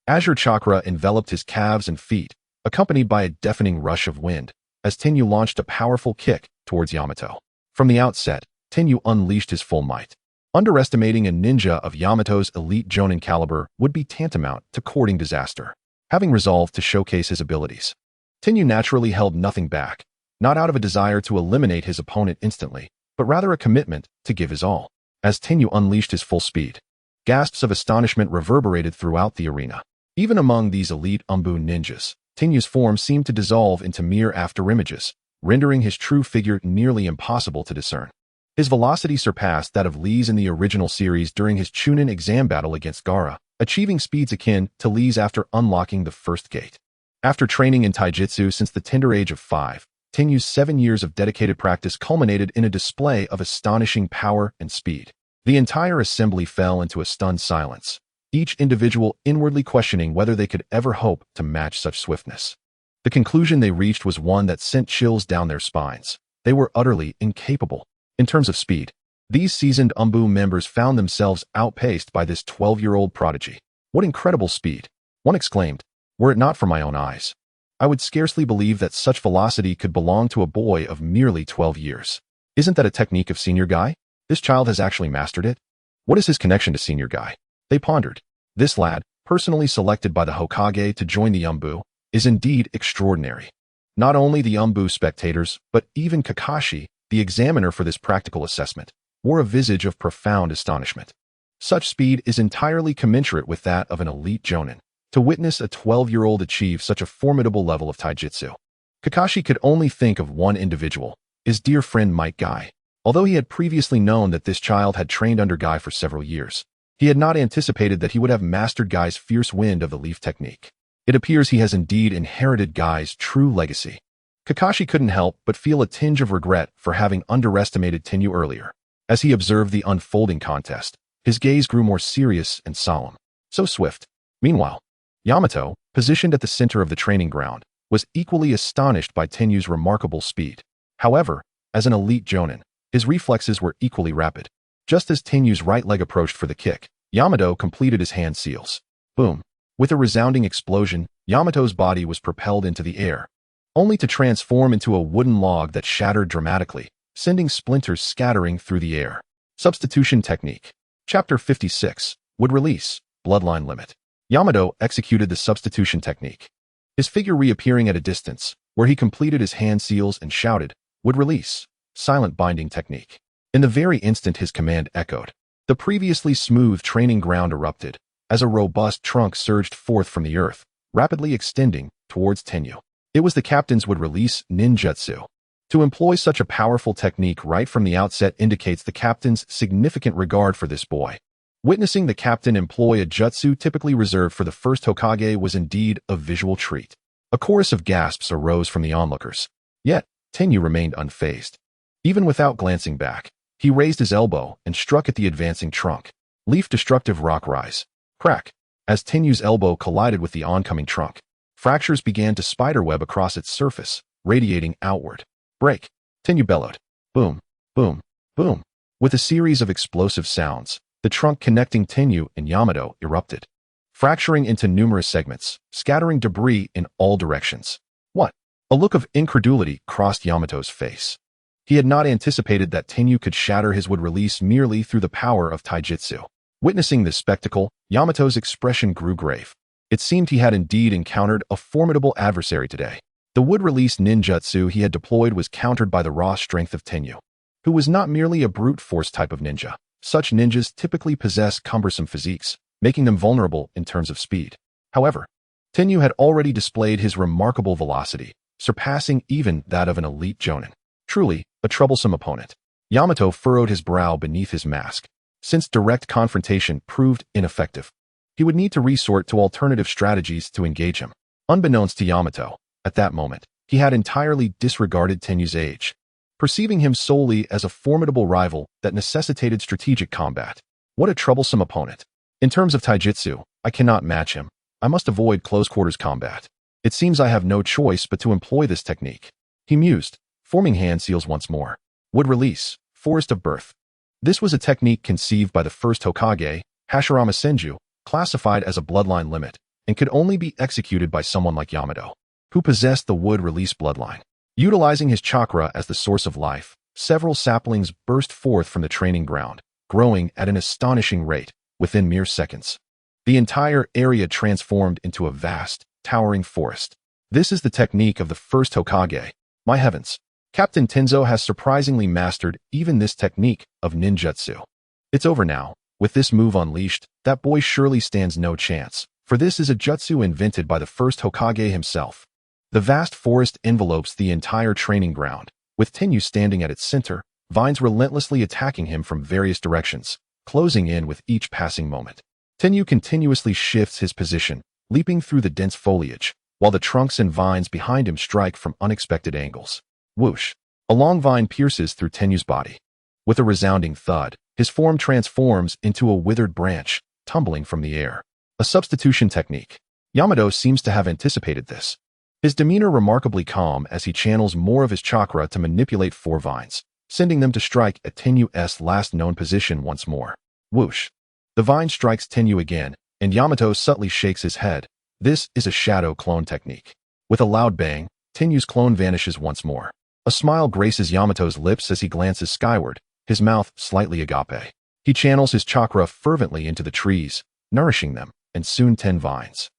azure chakra enveloped his calves and feet, accompanied by a deafening rush of wind, as Tenyu launched a powerful kick towards Yamato. From the outset, Tenyu unleashed his full might. Underestimating a ninja of Yamato's elite Jonin caliber would be tantamount to courting disaster. Having resolved to showcase his abilities, Tenyu naturally held nothing back, not out of a desire to eliminate his opponent instantly, but rather a commitment to give his all. As Tenyu unleashed his full speed, gasps of astonishment reverberated throughout the arena. Even among these elite Umbu ninjas, Tenyu's form seemed to dissolve into mere afterimages, rendering his true figure nearly impossible to discern. His velocity surpassed that of Lee's in the original series during his Chunin exam battle against Gaara, achieving speeds akin to Lee's after unlocking the first gate. After training in taijutsu since the tender age of 5, Tenyu's 7 years of dedicated practice culminated in a display of astonishing power and speed. The entire assembly fell into a stunned silence, each individual inwardly questioning whether they could ever hope to match such swiftness. The conclusion they reached was one that sent chills down their spines. They were utterly incapable. In terms of speed, these seasoned Umbu members found themselves outpaced by this 12-year-old prodigy. What incredible speed! One exclaimed, were it not for my own eyes, I would scarcely believe that such velocity could belong to a boy of merely 12 years. Isn't that a technique of Senior Guy? This child has actually mastered it? What is his connection to Senior Guy? They pondered. This lad, personally selected by the Hokage to join the Umbu, is indeed extraordinary. Not only the Umbu spectators, but even Kakashi, the examiner for this practical assessment, wore a visage of profound astonishment. Such speed is entirely commensurate with that of an elite Jonin. To witness a 12-year-old achieve such a formidable level of taijutsu, Kakashi could only think of one individual, his dear friend Might Guy. Although he had previously known that this child had trained under Guy for several years, he had not anticipated that he would have mastered Guy's fierce wind of the leaf technique. It appears he has indeed inherited Guy's true legacy. Kakashi couldn't help but feel a tinge of regret for having underestimated Tenyu earlier. As he observed the unfolding contest, his gaze grew more serious and solemn. So swift. Meanwhile, Yamato, positioned at the center of the training ground, was equally astonished by Tenyu's remarkable speed. However, as an elite Jonin, his reflexes were equally rapid. Just as Tenyu's right leg approached for the kick, Yamato completed his hand seals. Boom. With a resounding explosion, Yamato's body was propelled into the air, only to transform into a wooden log that shattered dramatically, sending splinters scattering through the air. Substitution Technique. Chapter 56. Would Release. Bloodline Limit. Yamato executed the substitution technique. his figure reappearing at a distance, where he completed his hand seals and shouted, "Would release." Silent binding technique. In the very instant his command echoed, the previously smooth training ground erupted, as a robust trunk surged forth from the earth, rapidly extending towards Tenyu. It was the captain's would release ninjutsu. To employ such a powerful technique right from the outset indicates the captain's significant regard for this boy. Witnessing the captain employ a jutsu typically reserved for the first Hokage was indeed a visual treat. A chorus of gasps arose from the onlookers. Yet, Tenyu remained unfazed. Even without glancing back, he raised his elbow and struck at the advancing trunk. Leaf-destructive rock rise. Crack. As Tenyu's elbow collided with the oncoming trunk, fractures began to spiderweb across its surface, radiating outward. Break. Tenyu bellowed. Boom, boom, boom. With a series of explosive sounds, the trunk connecting Tenyu and Yamato erupted, fracturing into numerous segments, scattering debris in all directions. What? A look of incredulity crossed Yamato's face. He had not anticipated that Tenyu could shatter his wood release merely through the power of taijutsu. Witnessing this spectacle, Yamato's expression grew grave. It seemed he had indeed encountered a formidable adversary today. The wood-release ninjutsu he had deployed was countered by the raw strength of Tenyu, who was not merely a brute force type of ninja. Such ninjas typically possess cumbersome physiques, making them vulnerable in terms of speed. However, Tenyu had already displayed his remarkable velocity, surpassing even that of an elite jonin. Truly, a troublesome opponent. Yamato furrowed his brow beneath his mask. Since direct confrontation proved ineffective, he would need to resort to alternative strategies to engage him. Unbeknownst to Yamato, at that moment, he had entirely disregarded Tenyu's age, perceiving him solely as a formidable rival that necessitated strategic combat. What a troublesome opponent. In terms of taijutsu, I cannot match him. I must avoid close-quarters combat. It seems I have no choice but to employ this technique. He mused, forming hand seals once more. Wood release, forest of birth. This was a technique conceived by the first Hokage, Hashirama Senju, classified as a bloodline limit, and could only be executed by someone like Yamato, who possessed the wood release bloodline. Utilizing his chakra as the source of life, several saplings burst forth from the training ground, growing at an astonishing rate within mere seconds. The entire area transformed into a vast, towering forest. This is the technique of the first Hokage. My heavens! Captain Tenzo has surprisingly mastered even this technique of ninjutsu. It's over now. With this move unleashed, that boy surely stands no chance, for this is a jutsu invented by the first Hokage himself. The vast forest envelopes the entire training ground, with Tenyu standing at its center, vines relentlessly attacking him from various directions, closing in with each passing moment. Tenyu continuously shifts his position, leaping through the dense foliage, while the trunks and vines behind him strike from unexpected angles. Whoosh! A long vine pierces through Tenyu's body. With a resounding thud, his form transforms into a withered branch, tumbling from the air. A substitution technique. Yamato seems to have anticipated this. His demeanor remarkably calm as he channels more of his chakra to manipulate four vines, sending them to strike at Tenyu's last known position once more. Whoosh! The vine strikes Tenyu again, and Yamato subtly shakes his head. This is a shadow clone technique. With a loud bang, Tenyu's clone vanishes once more. A smile graces Yamato's lips as he glances skyward, his mouth slightly agape. He channels his chakra fervently into the trees, nourishing them, and soon 10 vines,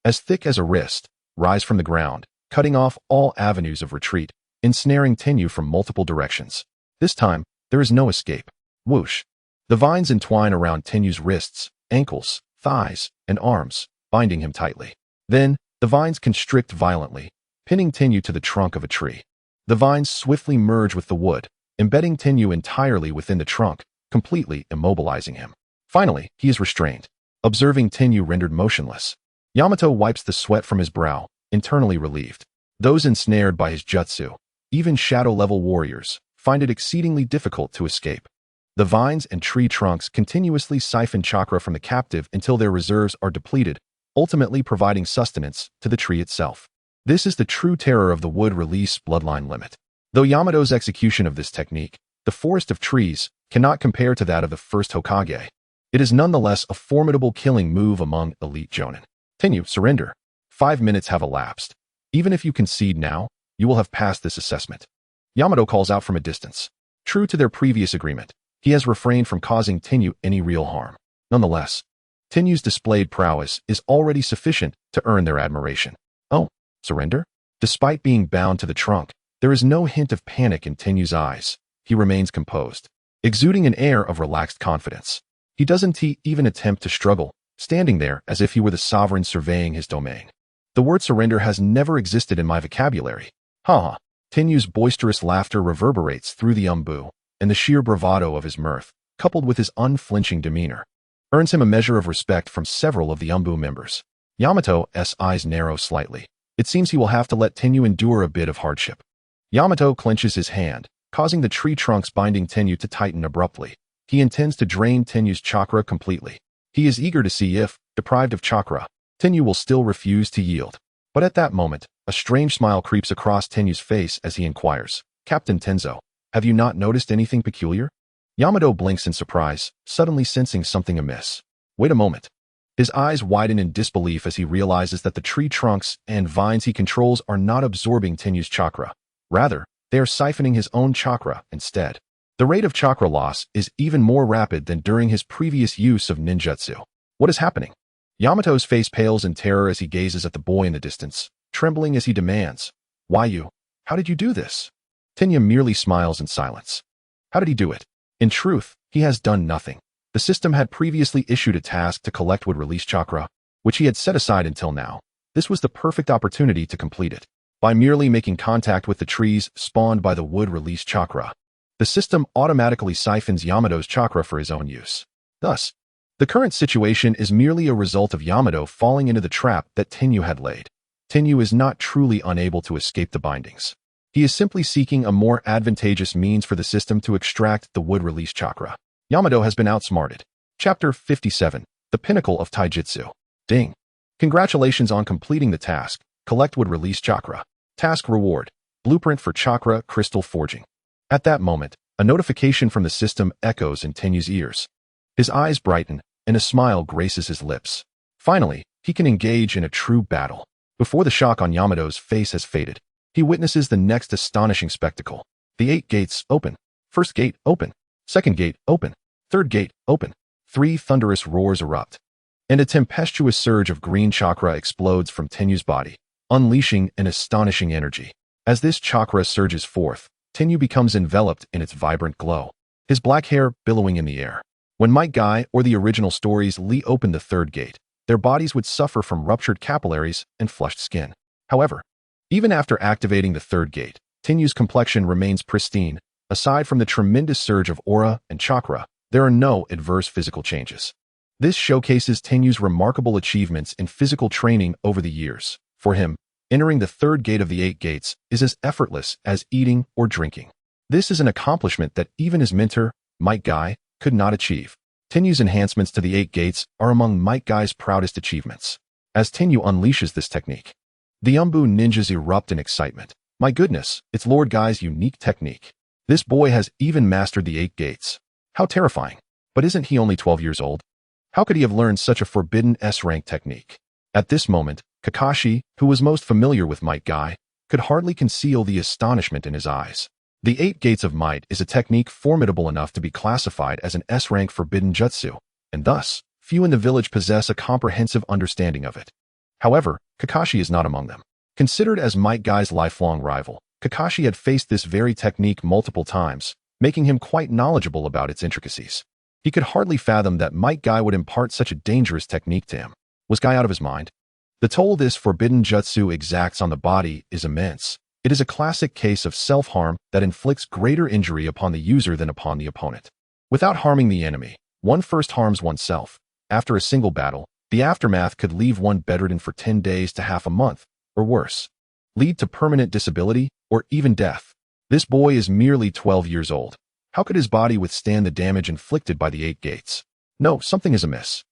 as thick as a wrist, rise from the ground, cutting off all avenues of retreat, ensnaring Tenyu from multiple directions. This time, there is no escape. Whoosh! The vines entwine around Tenyu's wrists, ankles, thighs, and arms, binding him tightly. Then, the vines constrict violently, pinning Tenyu to the trunk of a tree. The vines swiftly merge with the wood, embedding Tenyu entirely within the trunk, completely immobilizing him. Finally, he is restrained. Observing Tenyu rendered motionless, Yamato wipes the sweat from his brow, internally relieved. Those ensnared by his jutsu, even shadow-level warriors, find it exceedingly difficult to escape. The vines and tree trunks continuously siphon chakra from the captive until their reserves are depleted, ultimately providing sustenance to the tree itself. This is the true terror of the wood release bloodline limit. Though Yamato's execution of this technique, the forest of trees, cannot compare to that of the first Hokage, it is nonetheless a formidable killing move among elite jonin. Tenyu, surrender. 5 minutes have elapsed. Even if you concede now, you will have passed this assessment. Yamato calls out from a distance. True to their previous agreement, he has refrained from causing Tenyu any real harm. Nonetheless, Tenyu's displayed prowess is already sufficient to earn their admiration. Oh, Surrender? Despite being bound to the trunk, there is no hint of panic in Tenyu's eyes. He remains composed, exuding an air of relaxed confidence. He doesn't even attempt to struggle, standing there as if he were the sovereign surveying his domain. The word surrender has never existed in my vocabulary. Ha ha. Tenyu's boisterous laughter reverberates through the and the sheer bravado of his mirth, coupled with his unflinching demeanor, earns him a measure of respect from several of the members. Yamato's eyes narrow slightly. It seems he will have to let Tenyu endure a bit of hardship. Yamato clenches his hand, causing the tree trunks binding Tenyu to tighten abruptly. He intends to drain Tenyu's chakra completely. He is eager to see if, deprived of chakra, Tenyu will still refuse to yield. But at that moment, a strange smile creeps across Tenyu's face as he inquires, "Captain Tenzo, have you not noticed anything peculiar?" Yamato blinks in surprise, suddenly sensing something amiss. Wait a moment. His eyes widen in disbelief as he realizes that the tree trunks and vines he controls are not absorbing Tenyu's chakra. Rather, they are siphoning his own chakra instead. The rate of chakra loss is even more rapid than during his previous use of ninjutsu. What is happening? Yamato's face pales in terror as he gazes at the boy in the distance, trembling as he demands, "Why you? How did you do this?" Tenyu merely smiles in silence. How did he do it? In truth, he has done nothing. The system had previously issued a task to collect wood-release chakra, which he had set aside until now. This was the perfect opportunity to complete it. By merely making contact with the trees spawned by the wood-release chakra, the system automatically siphons Yamato's chakra for his own use. Thus, the current situation is merely a result of Yamato falling into the trap that Tenyu had laid. Tenyu is not truly unable to escape the bindings. He is simply seeking a more advantageous means for the system to extract the wood-release chakra. Yamato has been outsmarted. Chapter 57, The Pinnacle of Taijutsu. Ding. Congratulations on completing the task. Collect wood-release chakra. Task reward. Blueprint for chakra crystal forging. At that moment, a notification from the system echoes in Tenyu's ears. His eyes brighten, and a smile graces his lips. Finally, he can engage in a true battle. Before the shock on Yamato's face has faded, he witnesses the next astonishing spectacle. The 8 gates open. First gate open. Second gate open. Third gate open. 3 thunderous roars erupt, and a tempestuous surge of green chakra explodes from Tenyu's body, unleashing an astonishing energy. As this chakra surges forth, Tenyu becomes enveloped in its vibrant glow, his black hair billowing in the air. When Might Guy or the original stories opened the third gate, their bodies would suffer from ruptured capillaries and flushed skin. However, even after activating the third gate, Tenyu's complexion remains pristine. Aside from the tremendous surge of aura and chakra, there are no adverse physical changes. This showcases Tenyu's remarkable achievements in physical training over the years. For him, entering the third gate of the 8 gates is as effortless as eating or drinking. This is an accomplishment that even his mentor, Might Guy, could not achieve. Tenyu's enhancements to the 8 gates are among Might Guy's proudest achievements. As Tenyu unleashes this technique, the ninjas erupt in excitement. My goodness, it's Lord Guy's unique technique. This boy has even mastered the 8 gates. How terrifying. But isn't he only 12 years old? How could he have learned such a forbidden S-rank technique? At this moment, Kakashi, who was most familiar with Might Guy, could hardly conceal the astonishment in his eyes. The 8 Gates of Might is a technique formidable enough to be classified as an S-rank forbidden jutsu, and thus, few in the village possess a comprehensive understanding of it. However, Kakashi is not among them. Considered as Might Guy's lifelong rival, Kakashi had faced this very technique multiple times, making him quite knowledgeable about its intricacies. He could hardly fathom that Might Guy would impart such a dangerous technique to him. Was Guy out of his mind? The toll this forbidden jutsu exacts on the body is immense. It is a classic case of self-harm that inflicts greater injury upon the user than upon the opponent. Without harming the enemy, one first harms oneself. After a single battle, the aftermath could leave one bedridden for 10 days to half a month, or worse, lead to permanent disability or even death. This boy is merely 12 years old. How could his body withstand the damage inflicted by the 8 gates? No, something is amiss.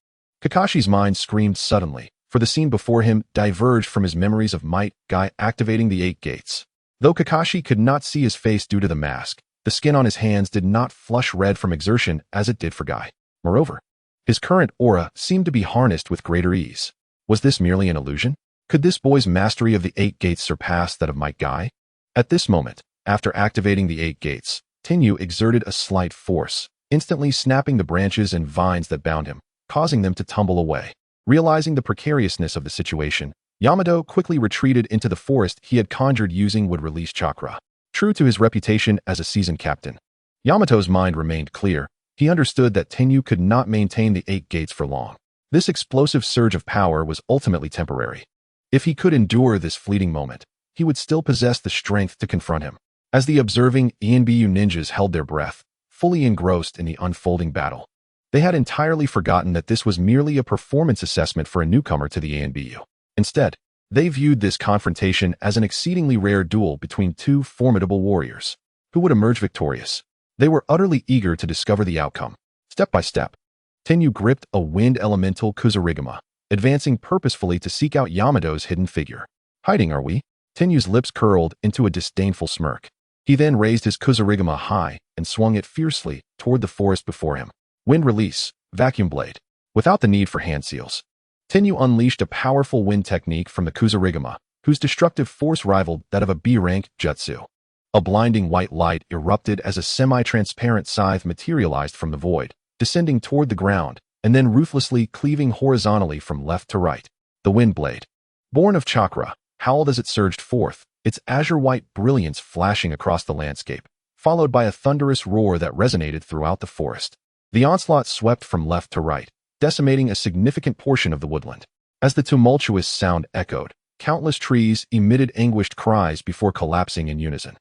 Kakashi's mind screamed suddenly, for the scene before him diverged from his memories of Might Guy activating the 8 gates. Though Kakashi could not see his face due to the mask, the skin on his hands did not flush red from exertion as it did for Guy. Moreover, his current aura seemed to be harnessed with greater ease. Was this merely an illusion? Could this boy's mastery of the 8 gates surpass that of Might Guy? At this moment, after activating the 8 gates, Tenyu exerted a slight force, instantly snapping the branches and vines that bound him, causing them to tumble away. Realizing the precariousness of the situation, Yamato quickly retreated into the forest he had conjured using would-release chakra. True to his reputation as a seasoned captain, Yamato's mind remained clear. He understood that Tenyu could not maintain the 8 gates for long. This explosive surge of power was ultimately temporary. If he could endure this fleeting moment, he would still possess the strength to confront him. As the observing ENBU ninjas held their breath, fully engrossed in the unfolding battle, they had entirely forgotten that this was merely a performance assessment for a newcomer to the ENBU. Instead, they viewed this confrontation as an exceedingly rare duel between two formidable warriors. Who would emerge victorious? They were utterly eager to discover the outcome. Step by step, Tenyu gripped a wind elemental Kusarigama, advancing purposefully to seek out Yamato's hidden figure. Hiding, are we? Tenyu's lips curled into a disdainful smirk. He then raised his Kusarigama high and swung it fiercely toward the forest before him. Wind release, vacuum blade. Without the need for hand seals, Tenyu unleashed a powerful wind technique from the Kusarigama, whose destructive force rivaled that of a B-rank jutsu. A blinding white light erupted as a semi-transparent scythe materialized from the void, descending toward the ground, and then ruthlessly cleaving horizontally from left to right. The wind blade, born of chakra, howled as it surged forth, its azure-white brilliance flashing across the landscape, followed by a thunderous roar that resonated throughout the forest. The onslaught swept from left to right, decimating a significant portion of the woodland. As the tumultuous sound echoed, countless trees emitted anguished cries before collapsing in unison.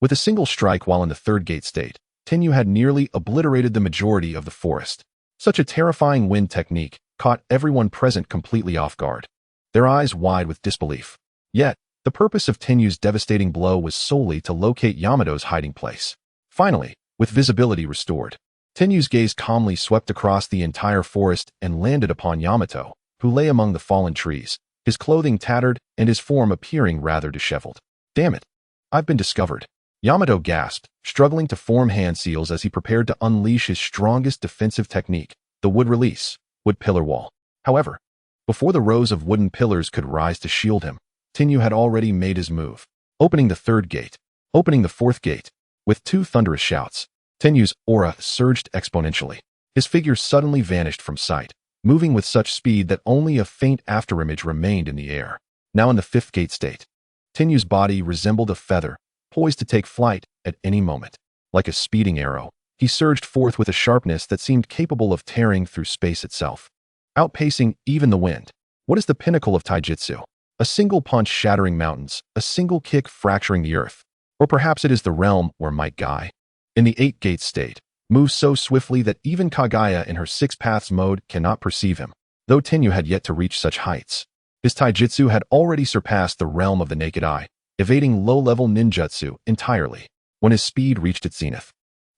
With a single strike while in the third gate state, Tenyu had nearly obliterated the majority of the forest. Such a terrifying wind technique caught everyone present completely off guard, their eyes wide with disbelief. Yet, the purpose of Tenyu's devastating blow was solely to locate Yamato's hiding place. Finally, with visibility restored, Tenyu's gaze calmly swept across the entire forest and landed upon Yamato, who lay among the fallen trees, his clothing tattered and his form appearing rather disheveled. Damn it! I've been discovered. Yamato gasped, struggling to form hand seals as he prepared to unleash his strongest defensive technique, the wood release, wood pillar wall. However, before the rows of wooden pillars could rise to shield him, Tenyu had already made his move, opening the third gate, opening the fourth gate. With two thunderous shouts, Tenyu's aura surged exponentially. His figure suddenly vanished from sight, moving with such speed that only a faint afterimage remained in the air. Now in the fifth gate state, Tenyu's body resembled a feather, poised to take flight at any moment. Like a speeding arrow, he surged forth with a sharpness that seemed capable of tearing through space itself, outpacing even the wind. What is the pinnacle of taijutsu? A single punch shattering mountains, a single kick fracturing the earth. Or perhaps it is the realm where Might Guy, in the 8-gate state, moves so swiftly that even Kaguya in her 6 paths mode cannot perceive him. Though Tenyu had yet to reach such heights, his taijutsu had already surpassed the realm of the naked eye, evading low-level ninjutsu entirely. When his speed reached its zenith,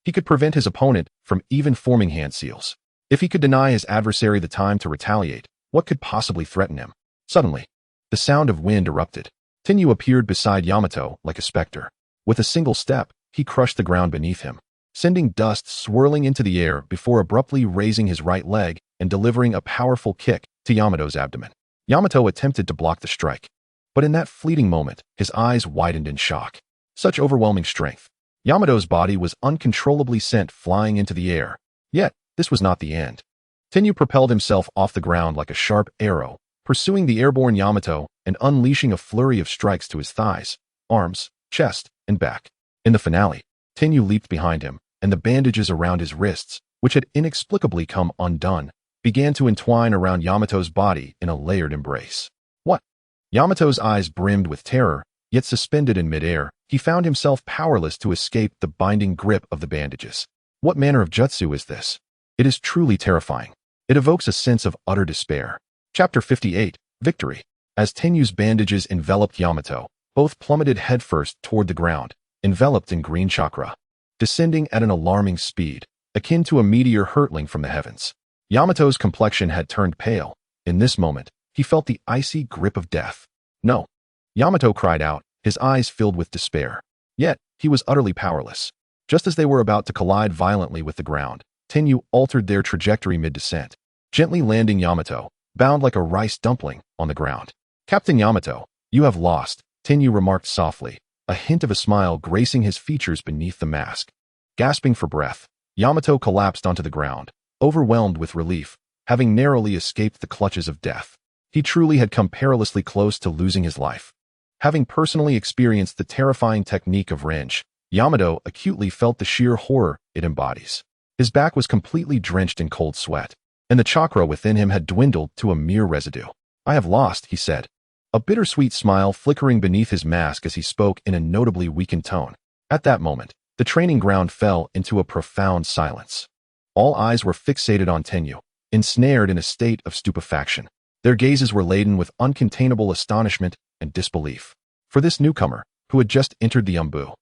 he could prevent his opponent from even forming hand seals. If he could deny his adversary the time to retaliate, what could possibly threaten him? Suddenly, the sound of wind erupted. Tenyu appeared beside Yamato like a specter. With a single step, he crushed the ground beneath him, sending dust swirling into the air before abruptly raising his right leg and delivering a powerful kick to Yamato's abdomen. Yamato attempted to block the strike, but in that fleeting moment, his eyes widened in shock. Such overwhelming strength. Yamato's body was uncontrollably sent flying into the air. Yet, this was not the end. Tenyu propelled himself off the ground like a sharp arrow, pursuing the airborne Yamato and unleashing a flurry of strikes to his thighs, arms, chest, and back. In the finale, Tenyu leaped behind him, and the bandages around his wrists, which had inexplicably come undone, began to entwine around Yamato's body in a layered embrace. What? Yamato's eyes brimmed with terror, yet suspended in midair, he found himself powerless to escape the binding grip of the bandages. What manner of jutsu is this? It is truly terrifying. It evokes a sense of utter despair. Chapter 58, Victory. As Tenyu's bandages enveloped Yamato, both plummeted headfirst toward the ground, enveloped in green chakra, descending at an alarming speed, akin to a meteor hurtling from the heavens. Yamato's complexion had turned pale. In this moment, he felt the icy grip of death. No. Yamato cried out, his eyes filled with despair. Yet, he was utterly powerless. Just as they were about to collide violently with the ground, Tenyu altered their trajectory mid-descent, gently landing Yamato, bound like a rice dumpling, on the ground. Captain Yamato, you have lost, Tenyu remarked softly, a hint of a smile gracing his features beneath the mask. Gasping for breath, Yamato collapsed onto the ground, overwhelmed with relief, having narrowly escaped the clutches of death. He truly had come perilously close to losing his life. Having personally experienced the terrifying technique of renge, Yamato acutely felt the sheer horror it embodies. His back was completely drenched in cold sweat, and the chakra within him had dwindled to a mere residue. "I have lost," he said, a bittersweet smile flickering beneath his mask as he spoke in a notably weakened tone. At that moment, the training ground fell into a profound silence. All eyes were fixated on Tenyu, ensnared in a state of stupefaction. Their gazes were laden with uncontainable astonishment and disbelief. For this newcomer, who had just entered the Umbu,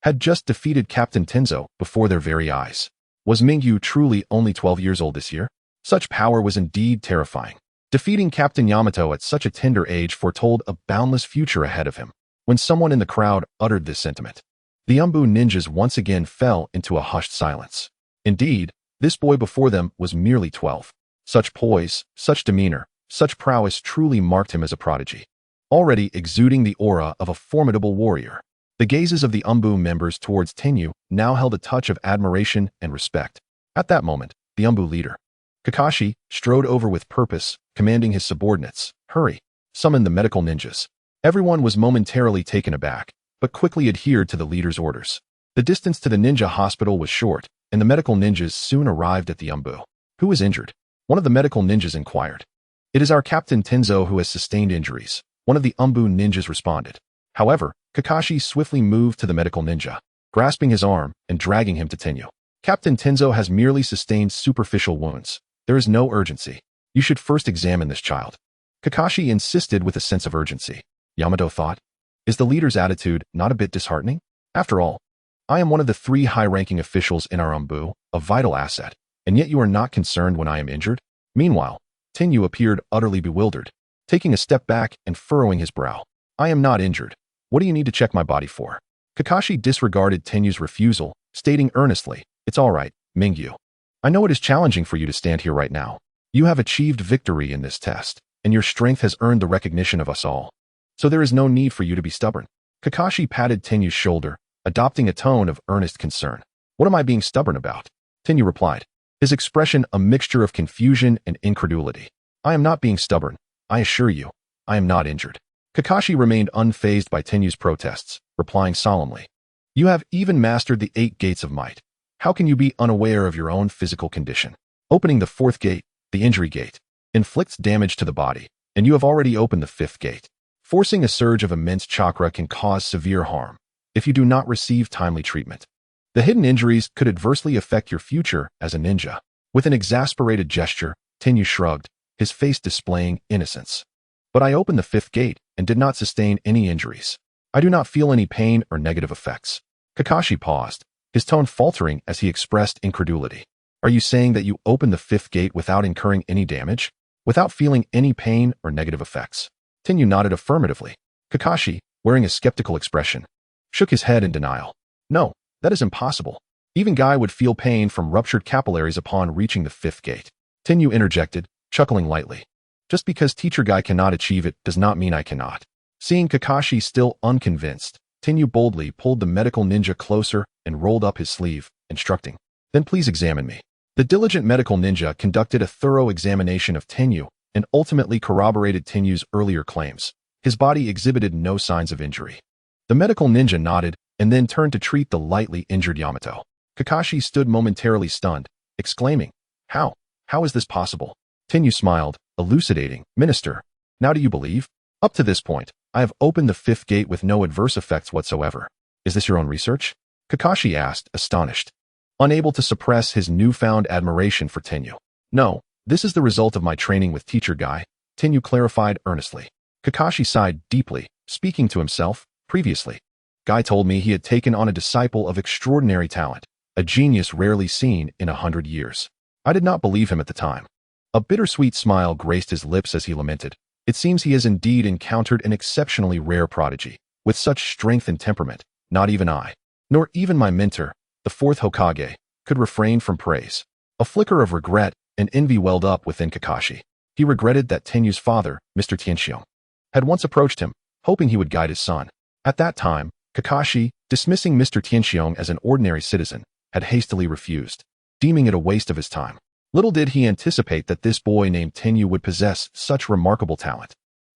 had just defeated Captain Tenzo before their very eyes. Was Mingyu truly only 12 years old this year? Such power was indeed terrifying. Defeating Captain Yamato at such a tender age foretold a boundless future ahead of him. When someone in the crowd uttered this sentiment, the Umbu ninjas once again fell into a hushed silence. Indeed, this boy before them was merely 12. Such poise, such demeanor, such prowess truly marked him as a prodigy, already exuding the aura of a formidable warrior. The gazes of the Umbu members towards Tenyu now held a touch of admiration and respect. At that moment, the Umbu leader, Kakashi, strode over with purpose, commanding his subordinates, "Hurry, summon the medical ninjas." Everyone was momentarily taken aback, but quickly adhered to the leader's orders. The distance to the ninja hospital was short, and the medical ninjas soon arrived at the Umbu. "Who is injured?" one of the medical ninjas inquired. "It is our Captain Tenzo who has sustained injuries," one of the Umbu ninjas responded. However, Kakashi swiftly moved to the medical ninja, grasping his arm and dragging him to Tenyu. "Captain Tenzo has merely sustained superficial wounds. There is no urgency. You should first examine this child." Kakashi insisted with a sense of urgency. Yamato thought, is the leader's attitude not a bit disheartening? After all, I am one of the 3 high-ranking officials in our Umbu, a vital asset, and yet you are not concerned when I am injured? Meanwhile, Tenyu appeared utterly bewildered, taking a step back and furrowing his brow. "I am not injured. What do you need to check my body for?" Kakashi disregarded Tenyu's refusal, stating earnestly, "It's all right, Mingyu. I know it is challenging for you to stand here right now. You have achieved victory in this test, and your strength has earned the recognition of us all. So there is no need for you to be stubborn." Kakashi patted Tenyu's shoulder, adopting a tone of earnest concern. "What am I being stubborn about?" Tenyu replied, his expression a mixture of confusion and incredulity. "I am not being stubborn. I assure you, I am not injured." Kakashi remained unfazed by Tenyu's protests, replying solemnly, "You have even mastered the 8 gates of might. How can you be unaware of your own physical condition? Opening the 4th gate, the injury gate, inflicts damage to the body, and you have already opened the 5th gate. Forcing a surge of immense chakra can cause severe harm if you do not receive timely treatment. The hidden injuries could adversely affect your future as a ninja." With an exasperated gesture, Tenyu shrugged, his face displaying innocence. "But I opened the 5th gate and did not sustain any injuries. I do not feel any pain or negative effects." Kakashi paused, his tone faltering as he expressed incredulity. "Are you saying that you opened the 5th gate without incurring any damage? Without feeling any pain or negative effects?" Tenyu nodded affirmatively. Kakashi, wearing a skeptical expression, shook his head in denial. "No, that is impossible. Even Guy would feel pain from ruptured capillaries upon reaching the 5th gate." Tenyu interjected, chuckling lightly. "Just because Teacher Guy cannot achieve it does not mean I cannot." Seeing Kakashi still unconvinced, Tenyu boldly pulled the medical ninja closer and rolled up his sleeve, instructing, "Then please examine me." The diligent medical ninja conducted a thorough examination of Tenyu and ultimately corroborated Tenyu's earlier claims. His body exhibited no signs of injury. The medical ninja nodded and then turned to treat the lightly injured Yamato. Kakashi stood momentarily stunned, exclaiming, How is this possible?" Tenyu smiled, elucidating, "Minister, now do you believe? Up to this point, I have opened the 5th gate with no adverse effects whatsoever. Is this your own research?" Kakashi asked, astonished, unable to suppress his newfound admiration for Tenyu. "No, this is the result of my training with Teacher Guy," Tenyu clarified earnestly. Kakashi sighed deeply, speaking to himself. Previously, Guy told me he had taken on a disciple of extraordinary talent, a genius rarely seen in 100 years. I did not believe him at the time. A bittersweet smile graced his lips as he lamented, "It seems he has indeed encountered an exceptionally rare prodigy. With such strength and temperament, not even I, nor even my mentor, the 4th Hokage, could refrain from praise." A flicker of regret and envy welled up within Kakashi. He regretted that Tenyu's father, Mr. Tianxiong, had once approached him, hoping he would guide his son. At that time, Kakashi, dismissing Mr. Tianxiong as an ordinary citizen, had hastily refused, deeming it a waste of his time. Little did he anticipate that this boy named Tenyu would possess such remarkable talent.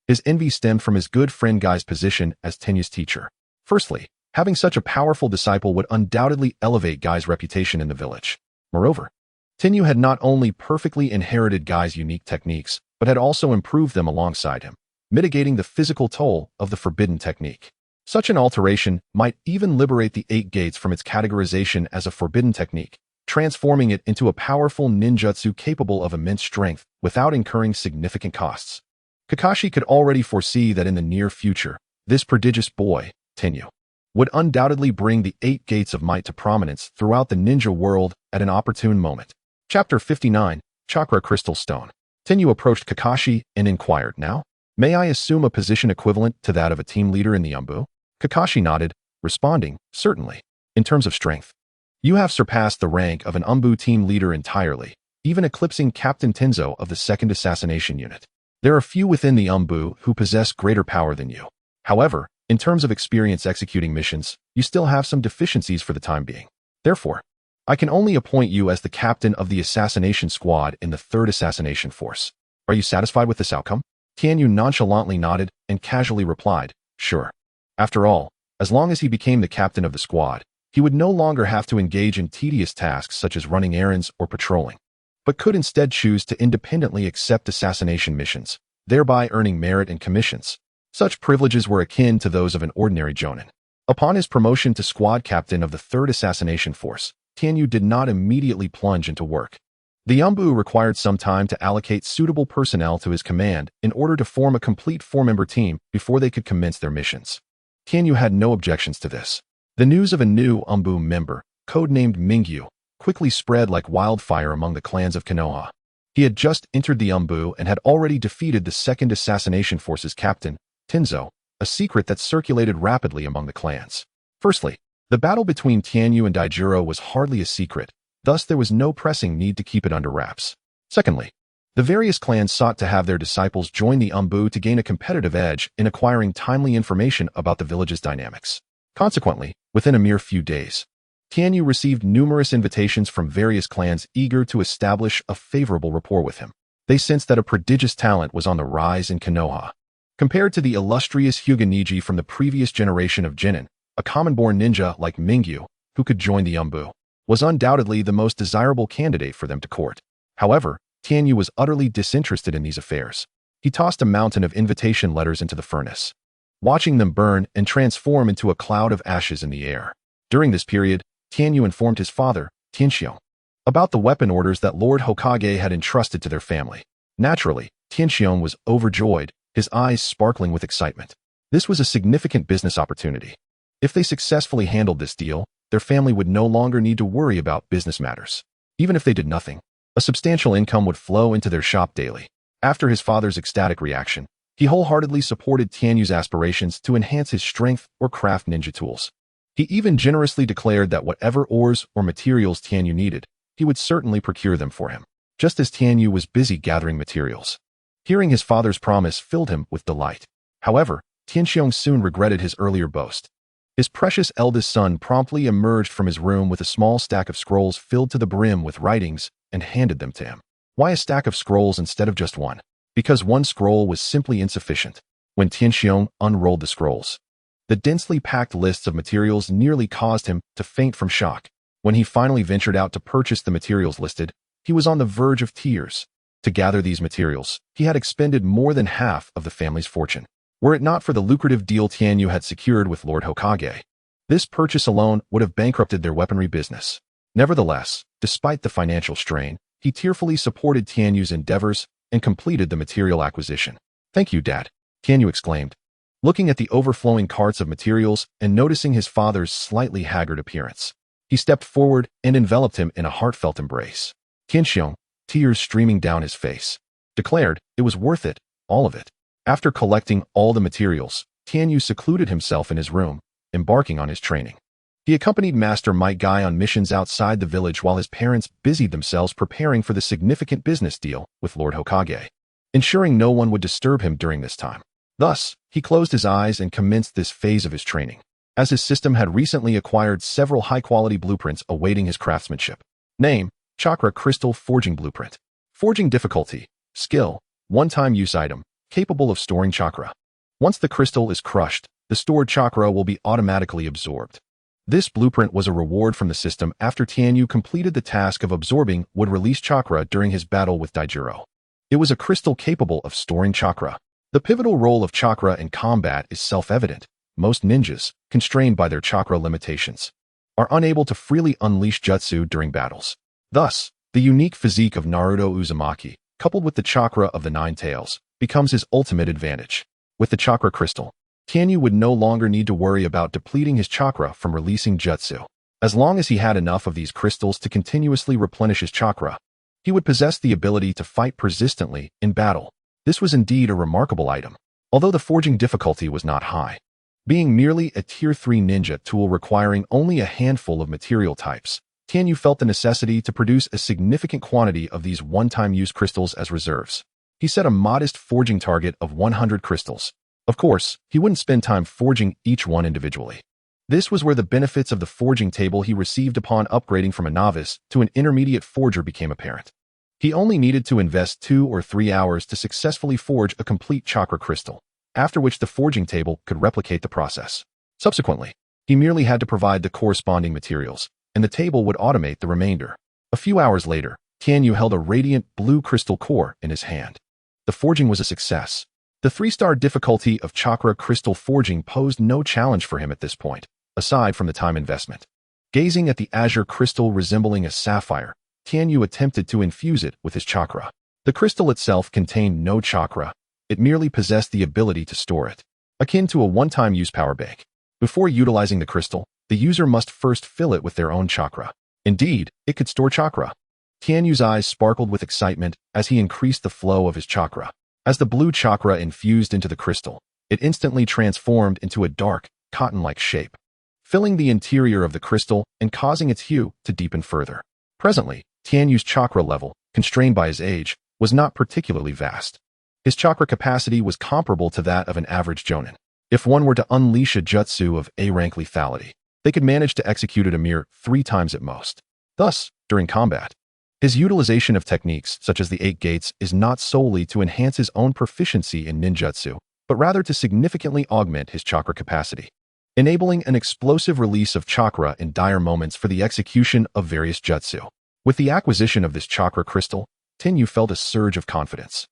His envy stemmed from his good friend Guy's position as Tenyu's teacher. Firstly, having such a powerful disciple would undoubtedly elevate Guy's reputation in the village. Moreover, Tenyu had not only perfectly inherited Guy's unique techniques, but had also improved them alongside him, mitigating the physical toll of the forbidden technique. Such an alteration might even liberate the 8 gates from its categorization as a forbidden technique, transforming it into a powerful ninjutsu capable of immense strength without incurring significant costs. Kakashi could already foresee that in the near future, this prodigious boy, Tenyu, would undoubtedly bring the 8 gates of might to prominence throughout the ninja world at an opportune moment. Chapter 59, Chakra Crystal Stone. Tenyu approached Kakashi and inquired, "Now, may I assume a position equivalent to that of a team leader in the Umbu?" Kakashi nodded, responding, "Certainly. In terms of strength, you have surpassed the rank of an Umbu team leader entirely, even eclipsing Captain Tenzo of the 2nd Assassination Unit. There are few within the Umbu who possess greater power than you. However, in terms of experience executing missions, you still have some deficiencies for the time being. Therefore, I can only appoint you as the captain of the assassination squad in the 3rd Assassination Force. Are you satisfied with this outcome?" Tenyu nonchalantly nodded and casually replied, "Sure." After all, as long as he became the captain of the squad, he would no longer have to engage in tedious tasks such as running errands or patrolling, but could instead choose to independently accept assassination missions, thereby earning merit and commissions. Such privileges were akin to those of an ordinary jonin. Upon his promotion to squad captain of the 3rd Assassination Force, Tenyu did not immediately plunge into work. The Umbu required some time to allocate suitable personnel to his command in order to form a complete 4-member team before they could commence their missions. Tenyu had no objections to this. The news of a new Umbu member, codenamed Mingyu, quickly spread like wildfire among the clans of Konoha. He had just entered the Umbu and had already defeated the 2nd Assassination Force's captain, Tenzo, a secret that circulated rapidly among the clans. Firstly, the battle between Tenyu and Daijuro was hardly a secret, thus there was no pressing need to keep it under wraps. Secondly, the various clans sought to have their disciples join the Umbu to gain a competitive edge in acquiring timely information about the village's dynamics. Consequently, within a mere few days, Tenyu received numerous invitations from various clans eager to establish a favorable rapport with him. They sensed that a prodigious talent was on the rise in Konoha. Compared to the illustrious Hyuga from the previous generation of genin, a common-born ninja like Mingyu, who could join the Umbu, was undoubtedly the most desirable candidate for them to court. However, Tenyu was utterly disinterested in these affairs. He tossed a mountain of invitation letters into the furnace, watching them burn and transform into a cloud of ashes in the air. During this period, Tenyu informed his father, Tenshinho, about the weapon orders that Lord Hokage had entrusted to their family. Naturally, Tenshinho was overjoyed, his eyes sparkling with excitement. This was a significant business opportunity. If they successfully handled this deal, their family would no longer need to worry about business matters. Even if they did nothing, a substantial income would flow into their shop daily. After his father's ecstatic reaction, he wholeheartedly supported Tenyu's aspirations to enhance his strength or craft ninja tools. He even generously declared that whatever ores or materials Tenyu needed, he would certainly procure them for him, just as Tenyu was busy gathering materials. Hearing his father's promise filled him with delight. However, Tenshinho soon regretted his earlier boast. His precious eldest son promptly emerged from his room with a small stack of scrolls filled to the brim with writings and handed them to him. Why a stack of scrolls instead of just one? Because one scroll was simply insufficient. When Tenshinho unrolled the scrolls, the densely packed lists of materials nearly caused him to faint from shock. When he finally ventured out to purchase the materials listed, he was on the verge of tears. To gather these materials, he had expended more than half of the family's fortune. Were it not for the lucrative deal Tenyu had secured with Lord Hokage, this purchase alone would have bankrupted their weaponry business. Nevertheless, despite the financial strain, he tearfully supported Tenyu's endeavors and completed the material acquisition. "Thank you, Dad," Tenyu exclaimed, looking at the overflowing carts of materials and noticing his father's slightly haggard appearance. He stepped forward and enveloped him in a heartfelt embrace. Tenshinho, tears streaming down his face, declared it was worth it, all of it. After collecting all the materials, Tenyu secluded himself in his room, embarking on his training. He accompanied Master Might Guy on missions outside the village while his parents busied themselves preparing for the significant business deal with Lord Hokage, ensuring no one would disturb him during this time. Thus, he closed his eyes and commenced this phase of his training, as his system had recently acquired several high-quality blueprints awaiting his craftsmanship. Name: Chakra Crystal Forging Blueprint. Forging difficulty. Skill. One-time use item, capable of storing chakra. Once the crystal is crushed, the stored chakra will be automatically absorbed. This blueprint was a reward from the system after Tianyu completed the task of absorbing would release chakra during his battle with Daijiro. It was a crystal capable of storing chakra. The pivotal role of chakra in combat is self-evident. Most ninjas, constrained by their chakra limitations, are unable to freely unleash jutsu during battles. Thus, the unique physique of Naruto Uzumaki, coupled with the chakra of the Nine Tails, becomes his ultimate advantage. With the chakra crystal, Tianyu would no longer need to worry about depleting his chakra from releasing jutsu. As long as he had enough of these crystals to continuously replenish his chakra, he would possess the ability to fight persistently in battle. This was indeed a remarkable item, although the forging difficulty was not high. Being merely a Tier 3 ninja tool requiring only a handful of material types, Tianyu felt the necessity to produce a significant quantity of these one-time use crystals as reserves. He set a modest forging target of 100 crystals. Of course, he wouldn't spend time forging each one individually. This was where the benefits of the forging table he received upon upgrading from a novice to an intermediate forger became apparent. He only needed to invest 2 or 3 hours to successfully forge a complete chakra crystal, after which the forging table could replicate the process. Subsequently, he merely had to provide the corresponding materials, and the table would automate the remainder. A few hours later, Tianyu held a radiant blue crystal core in his hand. The forging was a success. The 3-star difficulty of chakra crystal forging posed no challenge for him at this point, aside from the time investment. Gazing at the azure crystal resembling a sapphire, Tianyu attempted to infuse it with his chakra. The crystal itself contained no chakra. It merely possessed the ability to store it, akin to a one-time use power bank. Before utilizing the crystal, the user must first fill it with their own chakra. Indeed, it could store chakra. Tianyu's eyes sparkled with excitement as he increased the flow of his chakra. As the blue chakra infused into the crystal, it instantly transformed into a dark, cotton-like shape, filling the interior of the crystal and causing its hue to deepen further. Presently, Tianyu's chakra level, constrained by his age, was not particularly vast. His chakra capacity was comparable to that of an average jonin. If one were to unleash a jutsu of A-rank lethality, they could manage to execute it a mere 3 times at most. Thus, during combat, his utilization of techniques such as the 8 gates is not solely to enhance his own proficiency in ninjutsu, but rather to significantly augment his chakra capacity, enabling an explosive release of chakra in dire moments for the execution of various jutsu. With the acquisition of this chakra crystal, Tianyu felt a surge of confidence.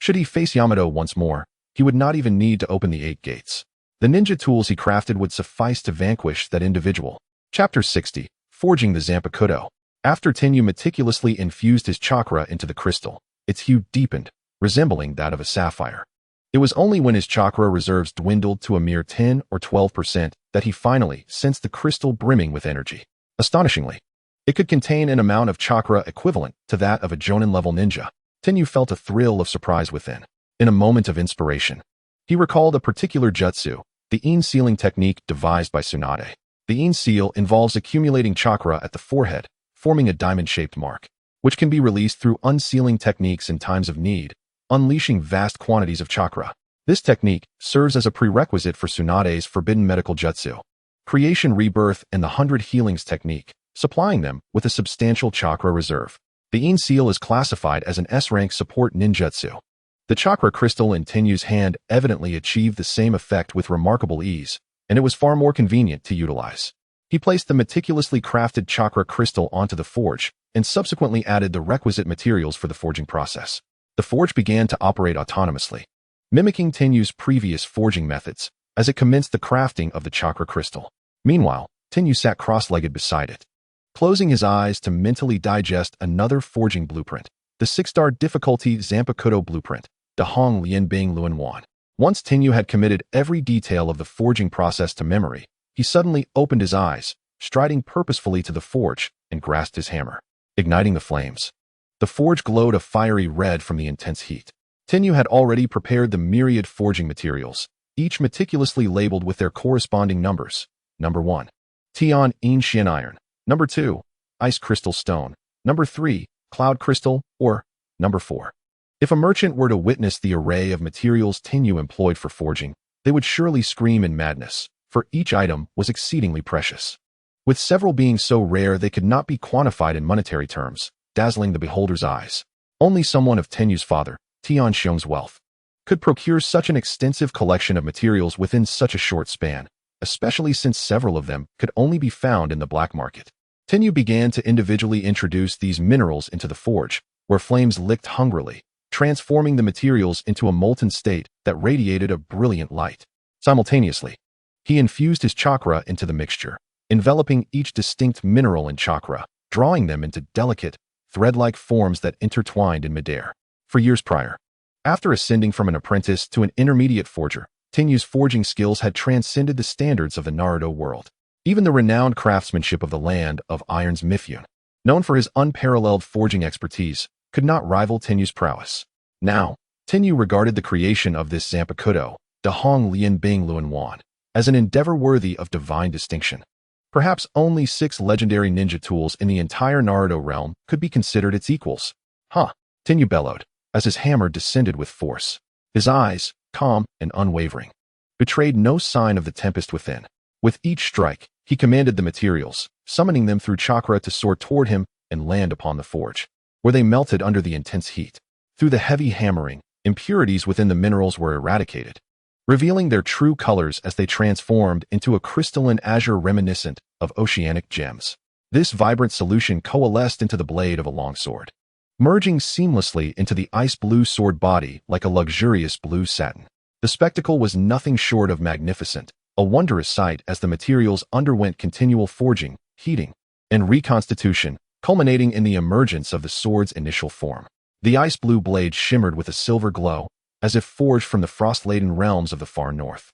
Should he face Yamato once more, he would not even need to open the 8 gates. The ninja tools he crafted would suffice to vanquish that individual. Chapter 60. Forging the Zanpakuto. After Tianyu meticulously infused his chakra into the crystal, its hue deepened, resembling that of a sapphire. It was only when his chakra reserves dwindled to a mere 10 or 12% that he finally sensed the crystal brimming with energy. Astonishingly, it could contain an amount of chakra equivalent to that of a jonin-level ninja. Tianyu felt a thrill of surprise within. In a moment of inspiration, he recalled a particular jutsu, the Yin sealing technique devised by Tsunade. The Yin seal involves accumulating chakra at the forehead, forming a diamond-shaped mark, which can be released through unsealing techniques in times of need, unleashing vast quantities of chakra. This technique serves as a prerequisite for Tsunade's forbidden medical jutsu, Creation Rebirth and the 100 Healings technique, supplying them with a substantial chakra reserve. The Yin seal is classified as an S-rank support ninjutsu. The chakra crystal in Tianyu's hand evidently achieved the same effect with remarkable ease, and it was far more convenient to utilize. He placed the meticulously crafted chakra crystal onto the forge and subsequently added the requisite materials for the forging process. The forge began to operate autonomously, mimicking Tianyu's previous forging methods as it commenced the crafting of the chakra crystal. Meanwhile, Tianyu sat cross-legged beside it, closing his eyes to mentally digest another forging blueprint, the 6-star difficulty Zanpakuto blueprint, Dahong Lianbing Luanwan. Once Tianyu had committed every detail of the forging process to memory, he suddenly opened his eyes, striding purposefully to the forge, and grasped his hammer, igniting the flames. The forge glowed a fiery red from the intense heat. Tianyu had already prepared the myriad forging materials, each meticulously labeled with their corresponding numbers. Number 1. Tian Yin Xian Iron. Number 2. Ice Crystal Stone. Number 3. Cloud Crystal, or Number 4. If a merchant were to witness the array of materials Tianyu employed for forging, they would surely scream in madness, for each item was exceedingly precious. With several being so rare they could not be quantified in monetary terms, dazzling the beholder's eyes. Only someone of Tenyu's father, Tian Xiong's wealth, could procure such an extensive collection of materials within such a short span, especially since several of them could only be found in the black market. Tenyu began to individually introduce these minerals into the forge, where flames licked hungrily, transforming the materials into a molten state that radiated a brilliant light. Simultaneously, he infused his chakra into the mixture, enveloping each distinct mineral in chakra, drawing them into delicate, thread-like forms that intertwined in midair. For years prior, after ascending from an apprentice to an intermediate forger, Tenyu's forging skills had transcended the standards of the Naruto world. Even the renowned craftsmanship of the land of Iron's Mifune, known for his unparalleled forging expertise, could not rival Tenyu's prowess. Now, Tenyu regarded the creation of this Zanpakuto, Dahong Lian Bing Luan Wan, as an endeavor worthy of divine distinction. Perhaps only 6 legendary ninja tools in the entire Naruto realm could be considered its equals. Huh, Tenyu bellowed, as his hammer descended with force. His eyes, calm and unwavering, betrayed no sign of the tempest within. With each strike, he commanded the materials, summoning them through chakra to soar toward him and land upon the forge, where they melted under the intense heat. Through the heavy hammering, impurities within the minerals were eradicated, revealing their true colors as they transformed into a crystalline azure reminiscent of oceanic gems. This vibrant solution coalesced into the blade of a longsword, merging seamlessly into the ice-blue sword body like a luxurious blue satin. The spectacle was nothing short of magnificent, a wondrous sight as the materials underwent continual forging, heating, and reconstitution, culminating in the emergence of the sword's initial form. The ice-blue blade shimmered with a silver glow, as if forged from the frost-laden realms of the far north.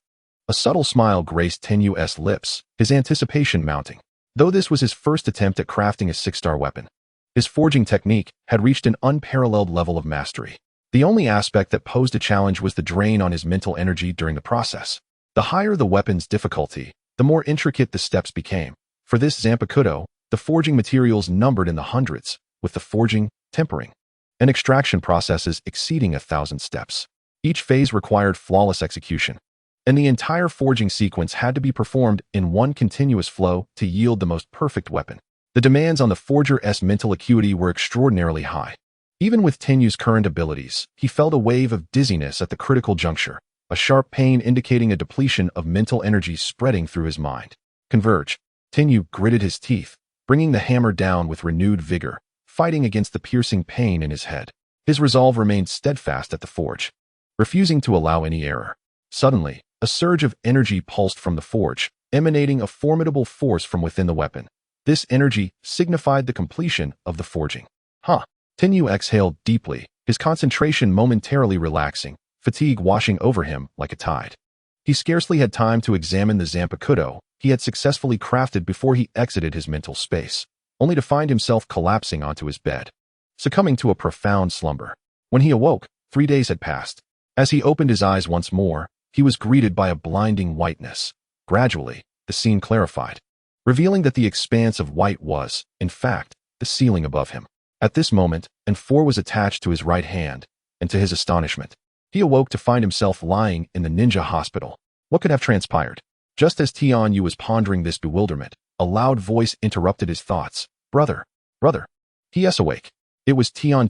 A subtle smile graced Tenyu's lips, his anticipation mounting. Though this was his first attempt at crafting a 6-star weapon, his forging technique had reached an unparalleled level of mastery. The only aspect that posed a challenge was the drain on his mental energy during the process. The higher the weapon's difficulty, the more intricate the steps became. For this Zanpakuto, the forging materials numbered in the hundreds, with the forging, tempering, and extraction processes exceeding 1,000 steps. Each phase required flawless execution, and the entire forging sequence had to be performed in one continuous flow to yield the most perfect weapon. The demands on the forger's mental acuity were extraordinarily high. Even with Tenyu's current abilities, he felt a wave of dizziness at the critical juncture, a sharp pain indicating a depletion of mental energy spreading through his mind. Converge. Tenyu gritted his teeth, bringing the hammer down with renewed vigor, fighting against the piercing pain in his head. His resolve remained steadfast at the forge, refusing to allow any error. Suddenly, a surge of energy pulsed from the forge, emanating a formidable force from within the weapon. This energy signified the completion of the forging. Tenyu exhaled deeply, his concentration momentarily relaxing, fatigue washing over him like a tide. He scarcely had time to examine the Zanpakuto he had successfully crafted before he exited his mental space, only to find himself collapsing onto his bed, succumbing to a profound slumber. When he awoke, 3 days had passed. As he opened his eyes once more, he was greeted by a blinding whiteness. Gradually, the scene clarified, revealing that the expanse of white was, in fact, the ceiling above him. At this moment, an four was attached to his right hand, and to his astonishment, he awoke to find himself lying in the ninja hospital. What could have transpired? Just as Tianyu was pondering this bewilderment, a loud voice interrupted his thoughts. Brother! Brother! He awake. It was Tian,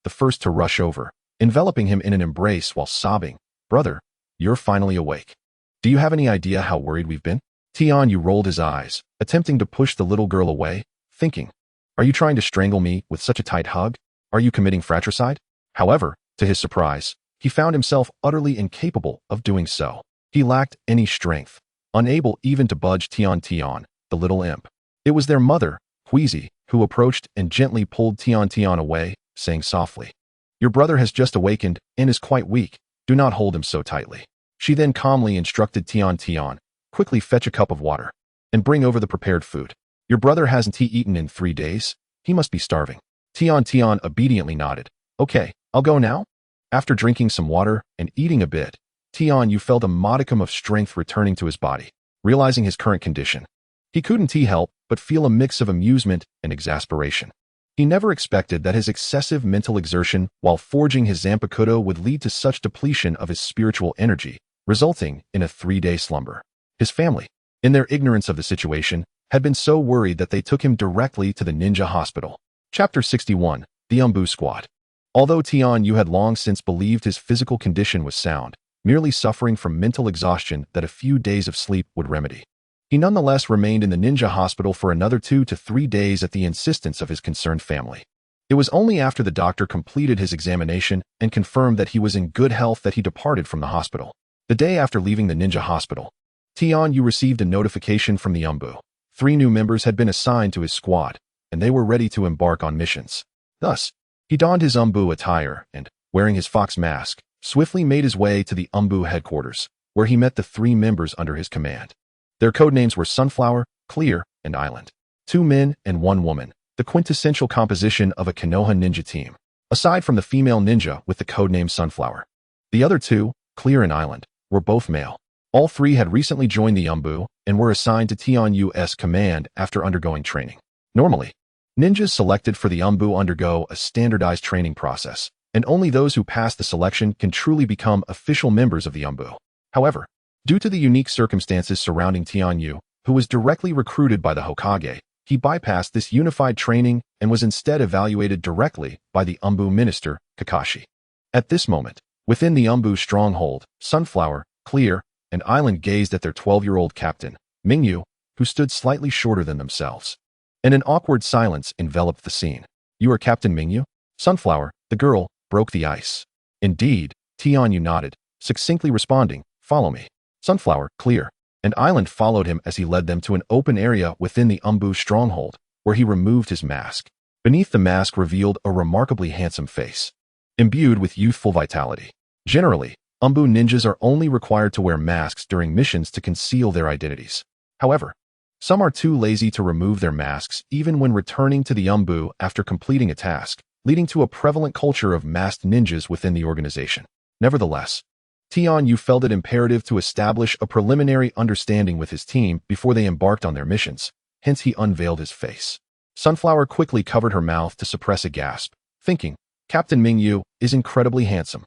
the first to rush over, enveloping him in an embrace while sobbing. Brother, you're finally awake. Do you have any idea how worried we've been? Tianyu rolled his eyes, attempting to push the little girl away, thinking, are you trying to strangle me with such a tight hug? Are you committing fratricide? However, to his surprise, he found himself utterly incapable of doing so. He lacked any strength, unable even to budge Tian, the little imp. It was their mother, Huizi, who approached and gently pulled Tian away, saying softly, your brother has just awakened and is quite weak. Do not hold him so tightly. She then calmly instructed Tian, quickly fetch a cup of water and bring over the prepared food. Your brother hasn't eaten in 3 days. He must be starving. Tian obediently nodded. Okay, I'll go now. After drinking some water and eating a bit, Tianyu felt a modicum of strength returning to his body. Realizing his current condition, he couldn't help but feel a mix of amusement and exasperation. He never expected that his excessive mental exertion while forging his Zanpakuto would lead to such depletion of his spiritual energy, resulting in a 3-day slumber. His family, in their ignorance of the situation, had been so worried that they took him directly to the ninja hospital. Chapter 61. The Umbu Squad. Although Tian-Yu had long since believed his physical condition was sound, merely suffering from mental exhaustion that a few days of sleep would remedy, he nonetheless remained in the ninja hospital for another 2 to 3 days at the insistence of his concerned family. It was only after the doctor completed his examination and confirmed that he was in good health that he departed from the hospital. The day after leaving the ninja hospital, Tian-Yu received a notification from the Umbu. 3 new members had been assigned to his squad, and they were ready to embark on missions. Thus, he donned his Umbu attire and, wearing his fox mask, swiftly made his way to the Umbu headquarters, where he met the 3 members under his command. Their codenames were Sunflower, Clear, and Island. 2 men and 1 woman, the quintessential composition of a Konoha ninja team, aside from the female ninja with the codename Sunflower. The other 2, Clear and Island, were both male. All 3 had recently joined the Umbu and were assigned to Tian-Yu's command after undergoing training. Normally, ninjas selected for the Umbu undergo a standardized training process, and only those who pass the selection can truly become official members of the Umbu. However, due to the unique circumstances surrounding Tian-Yu, who was directly recruited by the Hokage, he bypassed this unified training and was instead evaluated directly by the Umbu minister, Kakashi. At this moment, within the Umbu stronghold, Sunflower, Clear, and Island gazed at their 12-year-old captain, Mingyu, who stood slightly shorter than themselves. And an awkward silence enveloped the scene. "You are Captain Mingyu?" Sunflower, the girl, broke the ice. "Indeed," Tian-Yu nodded, succinctly responding, "Follow me." Sunflower, Clear, and Island followed him as he led them to an open area within the Umbu stronghold, where he removed his mask. Beneath the mask revealed a remarkably handsome face, imbued with youthful vitality. Generally, Umbu ninjas are only required to wear masks during missions to conceal their identities. However, some are too lazy to remove their masks even when returning to the Umbu after completing a task, leading to a prevalent culture of masked ninjas within the organization. Nevertheless, Tian-Yu felt it imperative to establish a preliminary understanding with his team before they embarked on their missions, hence he unveiled his face. Sunflower quickly covered her mouth to suppress a gasp, thinking, "Captain Mingyu is incredibly handsome."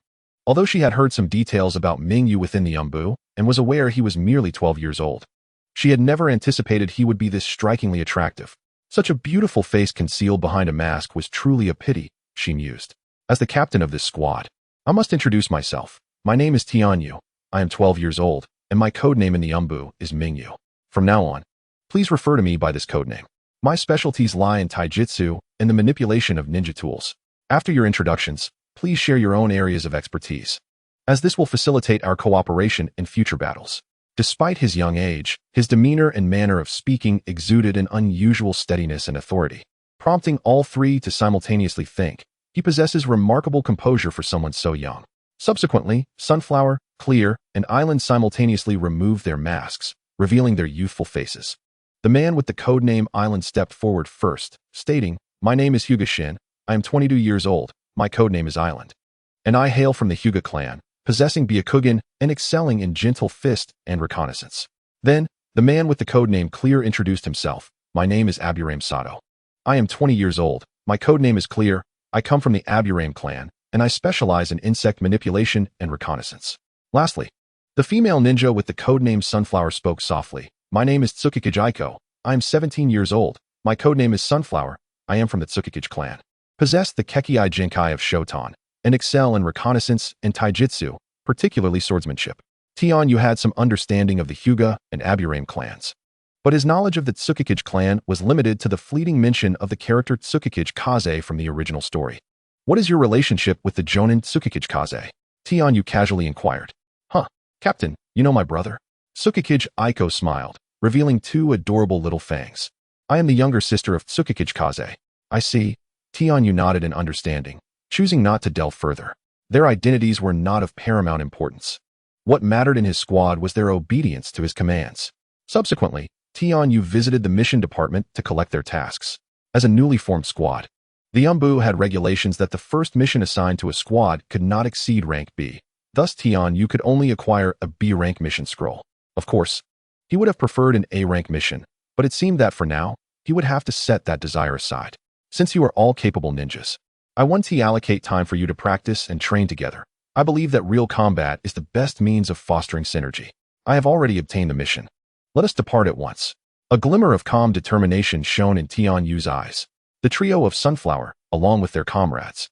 Although she had heard some details about Mingyu within the Umbu and was aware he was merely 12 years old, she had never anticipated he would be this strikingly attractive. Such a beautiful face concealed behind a mask was truly a pity, she mused. As the captain of this squad, I must introduce myself. My name is Tian-Yu. I am 12 years old, and my codename in the Umbu is Mingyu. From now on, please refer to me by this codename. My specialties lie in taijutsu and the manipulation of ninja tools. After your introductions, please share your own areas of expertise, as this will facilitate our cooperation in future battles. Despite his young age, his demeanor and manner of speaking exuded an unusual steadiness and authority, prompting all 3 to simultaneously think, he possesses remarkable composure for someone so young. Subsequently, Sunflower, Clear, and Island simultaneously removed their masks, revealing their youthful faces. The man with the codename Island stepped forward first, stating, "My name is Hyuga Shin. I am 22 years old. My codename is Island. And I hail from the Hyuga clan, possessing Byakugan and excelling in gentle fist and reconnaissance." Then, the man with the codename Clear introduced himself. "My name is Aburame Sato. I am 20 years old. My codename is Clear. I come from the Aburame clan, and I specialize in insect manipulation and reconnaissance." Lastly, the female ninja with the codename Sunflower spoke softly. "My name is Tsukikage Aiko. I am 17 years old. My codename is Sunflower. I am from the Tsukikage clan. Possess the Kekkei Jinkai of Shotan, and excel in reconnaissance and taijutsu, particularly swordsmanship." Tian-Yu had some understanding of the Hyuga and Aburame clans, but his knowledge of the Tsukikage clan was limited to the fleeting mention of the character Tsukikage Kaze from the original story. "What is your relationship with the Jonin Tsukikage Kaze?" Tian-Yu casually inquired. "Huh, Captain, you know my brother?" Tsukikage Aiko smiled, revealing 2 adorable little fangs. "I am the younger sister of Tsukikage Kaze." "I see." Tian-Yu nodded in understanding, choosing not to delve further. Their identities were not of paramount importance. What mattered in his squad was their obedience to his commands. Subsequently, Tian-Yu visited the mission department to collect their tasks. As a newly formed squad, the Umbu had regulations that the first mission assigned to a squad could not exceed rank B. Thus, Tian-Yu could only acquire a B-rank mission scroll. Of course, he would have preferred an A-rank mission, but it seemed that for now, he would have to set that desire aside. "Since you are all capable ninjas, I want to allocate time for you to practice and train together. I believe that real combat is the best means of fostering synergy. I have already obtained the mission. Let us depart at once." A glimmer of calm determination shone in Tian-Yu's eyes. The trio of Sunflower, along with their comrades,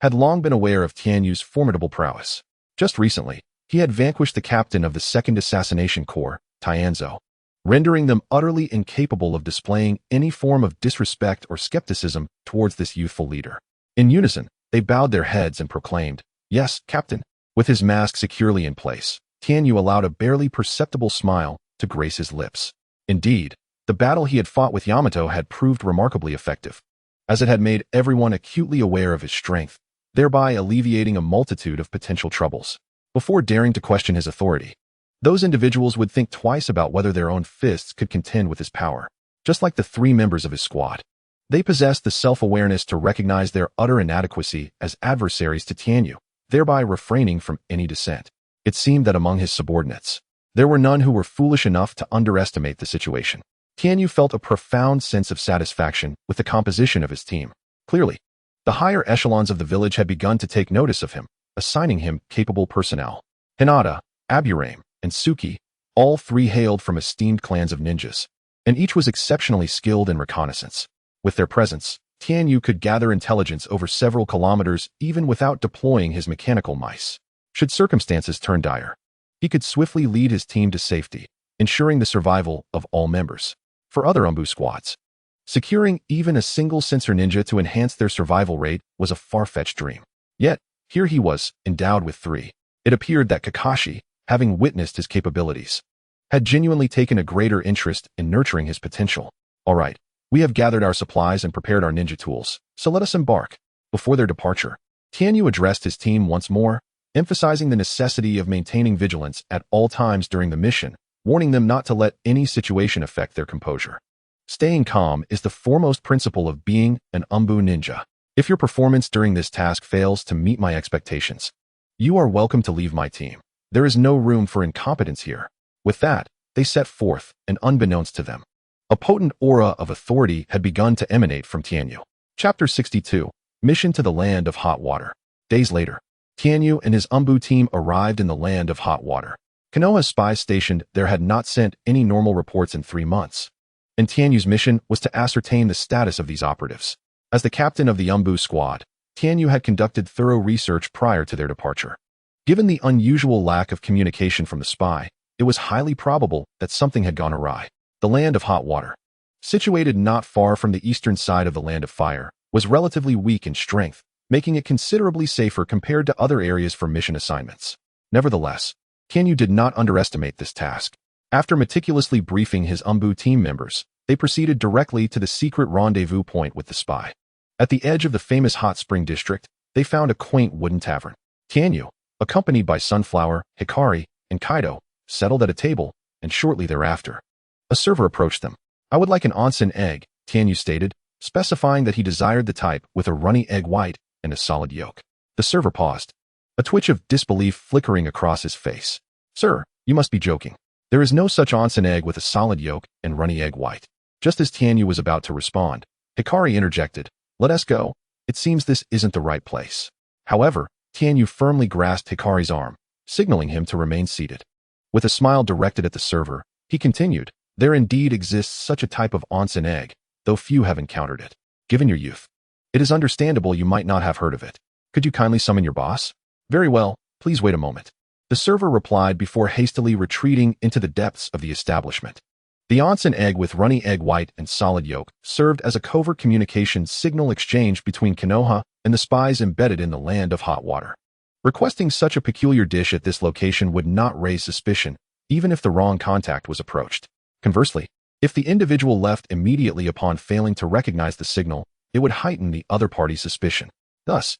had long been aware of Tianyu's formidable prowess. Just recently, he had vanquished the captain of the Second Assassination Corps, Tianzo, rendering them utterly incapable of displaying any form of disrespect or skepticism towards this youthful leader. In unison, they bowed their heads and proclaimed, "Yes, Captain." With his mask securely in place, Tianyu allowed a barely perceptible smile to grace his lips. Indeed, the battle he had fought with Yamato had proved remarkably effective, as it had made everyone acutely aware of his strength, thereby alleviating a multitude of potential troubles. Before daring to question his authority, those individuals would think twice about whether their own fists could contend with his power. Just like the three members of his squad, they possessed the self-awareness to recognize their utter inadequacy as adversaries to Tianyu, thereby refraining from any dissent. It seemed that among his subordinates, there were none who were foolish enough to underestimate the situation. Tianyu felt a profound sense of satisfaction with the composition of his team. Clearly, the higher echelons of the village had begun to take notice of him, assigning him capable personnel. Hinata, Aburame, and Suki, all three hailed from esteemed clans of ninjas, and each was exceptionally skilled in reconnaissance. With their presence, Tianyu could gather intelligence over several kilometers even without deploying his mechanical mice. Should circumstances turn dire, he could swiftly lead his team to safety, ensuring the survival of all members. For other Umbu squads, securing even a single sensor ninja to enhance their survival rate was a far-fetched dream. Yet, here he was, endowed with three. It appeared that Kakashi, having witnessed his capabilities, had genuinely taken a greater interest in nurturing his potential. All right, we have gathered our supplies and prepared our ninja tools, so let us embark. Before their departure, Tianyu addressed his team once more, emphasizing the necessity of maintaining vigilance at all times during the mission, warning them not to let any situation affect their composure. Staying calm is the foremost principle of being an Umbu ninja. If your performance during this task fails to meet my expectations, you are welcome to leave my team. There is no room for incompetence here. With that, they set forth, and unbeknownst to them, a potent aura of authority had begun to emanate from Tianyu. Chapter 62, Mission to the Land of Hot Water. Days later, Tianyu and his Umbu team arrived in the Land of Hot Water. Konoha's spies stationed there had not sent any normal reports in 3 months, and Tianyu's mission was to ascertain the status of these operatives. As the captain of the Umbu squad, Tianyu had conducted thorough research prior to their departure. Given the unusual lack of communication from the spy, it was highly probable that something had gone awry. The Land of Hot Water, situated not far from the eastern side of the Land of Fire, was relatively weak in strength, making it considerably safer compared to other areas for mission assignments. Nevertheless, Tianyu did not underestimate this task. After meticulously briefing his Umbu team members, they proceeded directly to the secret rendezvous point with the spy. At the edge of the famous hot spring district, they found a quaint wooden tavern. Tianyu, accompanied by Sunflower, Hikari, and Kaido, settled at a table, and shortly thereafter, a server approached them. "I would like an onsen egg," Tianyu stated, specifying that he desired the type with a runny egg white and a solid yolk. The server paused, a twitch of disbelief flickering across his face. "Sir, you must be joking. There is no such onsen egg with a solid yolk and runny egg white." Just as Tianyu was about to respond, Hikari interjected, "Let us go. It seems this isn't the right place." However, Tianyu firmly grasped Hikari's arm, signaling him to remain seated. With a smile directed at the server, he continued, "There indeed exists such a type of onsen egg, though few have encountered it. Given your youth, it is understandable you might not have heard of it. Could you kindly summon your boss?" "Very well, please wait a moment," the server replied before hastily retreating into the depths of the establishment. The onsen egg with runny egg white and solid yolk served as a covert communication signal exchange between Konoha and the spies embedded in the Land of Hot Water. Requesting such a peculiar dish at this location would not raise suspicion, even if the wrong contact was approached. Conversely, if the individual left immediately upon failing to recognize the signal, it would heighten the other party's suspicion. Thus,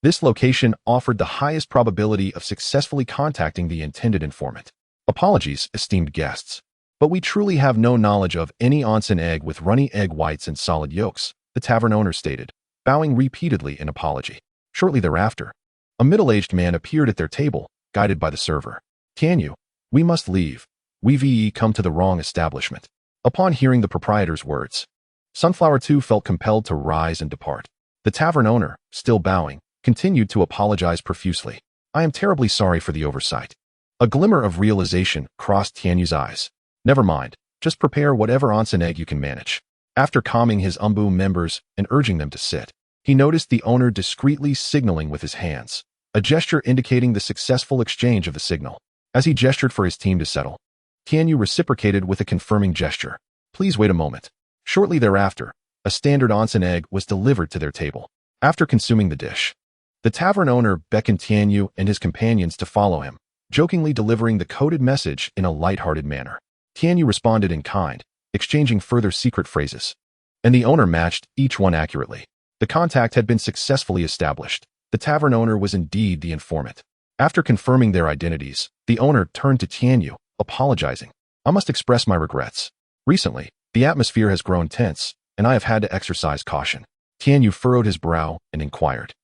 this location offered the highest probability of successfully contacting the intended informant. "Apologies, esteemed guests, but we truly have no knowledge of any onsen egg with runny egg whites and solid yolks," the tavern owner stated, bowing repeatedly in apology. Shortly thereafter, a middle-aged man appeared at their table, guided by the server. "Tianyu, we must leave. We've come to the wrong establishment." Upon hearing the proprietor's words, Sunflower too felt compelled to rise and depart. The tavern owner, still bowing, continued to apologize profusely. "I am terribly sorry for the oversight." A glimmer of realization crossed Tianyu's eyes. "Never mind, just prepare whatever onsen egg you can manage. After calming his Umbu members and urging them to sit, he noticed the owner discreetly signaling with his hands, a gesture indicating the successful exchange of the signal. As he gestured for his team to settle, Tianyu reciprocated with a confirming gesture. Please wait a moment. Shortly thereafter, a standard onsen egg was delivered to their table. After consuming the dish, the tavern owner beckoned Tianyu and his companions to follow him, jokingly delivering the coded message in a light-hearted manner. Tianyu responded in kind, exchanging further secret phrases, and the owner matched each one accurately. The contact had been successfully established. The tavern owner was indeed the informant. After confirming their identities, the owner turned to Tianyu, apologizing. I must express my regrets. Recently, the atmosphere has grown tense, and I have had to exercise caution. Tianyu furrowed his brow and inquired.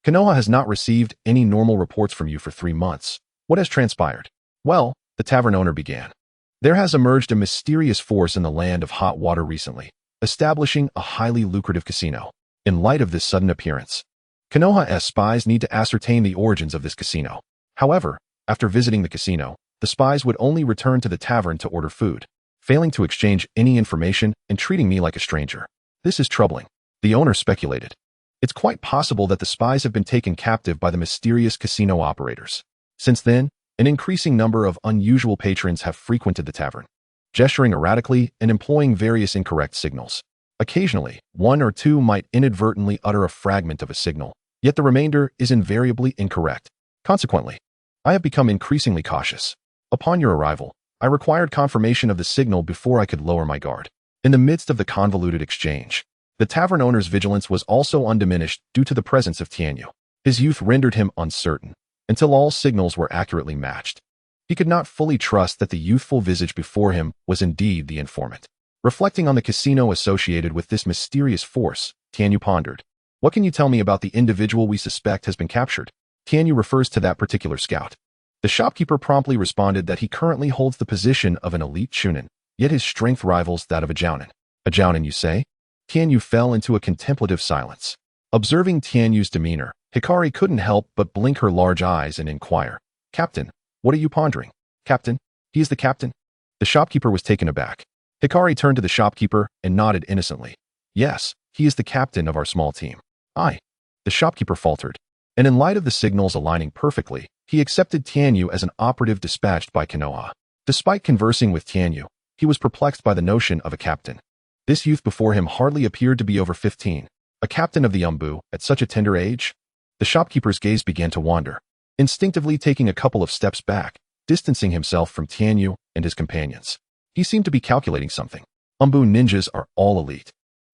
Konoha has not received any normal reports from you for 3 months. What has transpired? Well, the tavern owner began. There has emerged a mysterious force in the land of hot water recently, establishing a highly lucrative casino. In light of this sudden appearance, Konoha's spies need to ascertain the origins of this casino. However, after visiting the casino, the spies would only return to the tavern to order food, failing to exchange any information and treating me like a stranger. This is troubling, the owner speculated. It's quite possible that the spies have been taken captive by the mysterious casino operators. Since then, an increasing number of unusual patrons have frequented the tavern, gesturing erratically and employing various incorrect signals. Occasionally, 1 or 2 might inadvertently utter a fragment of a signal, yet the remainder is invariably incorrect. Consequently, I have become increasingly cautious. Upon your arrival, I required confirmation of the signal before I could lower my guard. In the midst of the convoluted exchange, the tavern owner's vigilance was also undiminished due to the presence of Tianyu. His youth rendered him uncertain, until all signals were accurately matched. He could not fully trust that the youthful visage before him was indeed the informant. Reflecting on the casino associated with this mysterious force, Tianyu pondered. What can you tell me about the individual we suspect has been captured? Tianyu refers to that particular scout. The shopkeeper promptly responded that he currently holds the position of an elite chunin, yet his strength rivals that of a jounin. A jounin, you say? Tianyu fell into a contemplative silence. Observing Tianyu's demeanor, Hikari couldn't help but blink her large eyes and inquire, Captain, what are you pondering? Captain? He is the captain? The shopkeeper was taken aback. Hikari turned to the shopkeeper and nodded innocently. Yes, he is the captain of our small team. Aye. The shopkeeper faltered, and in light of the signals aligning perfectly, he accepted Tianyu as an operative dispatched by Konoha. Despite conversing with Tianyu, he was perplexed by the notion of a captain. This youth before him hardly appeared to be over 15. A captain of the Umbu at such a tender age? The shopkeeper's gaze began to wander, instinctively taking a couple of steps back, distancing himself from Tianyu and his companions. He seemed to be calculating something. Umbu ninjas are all elite.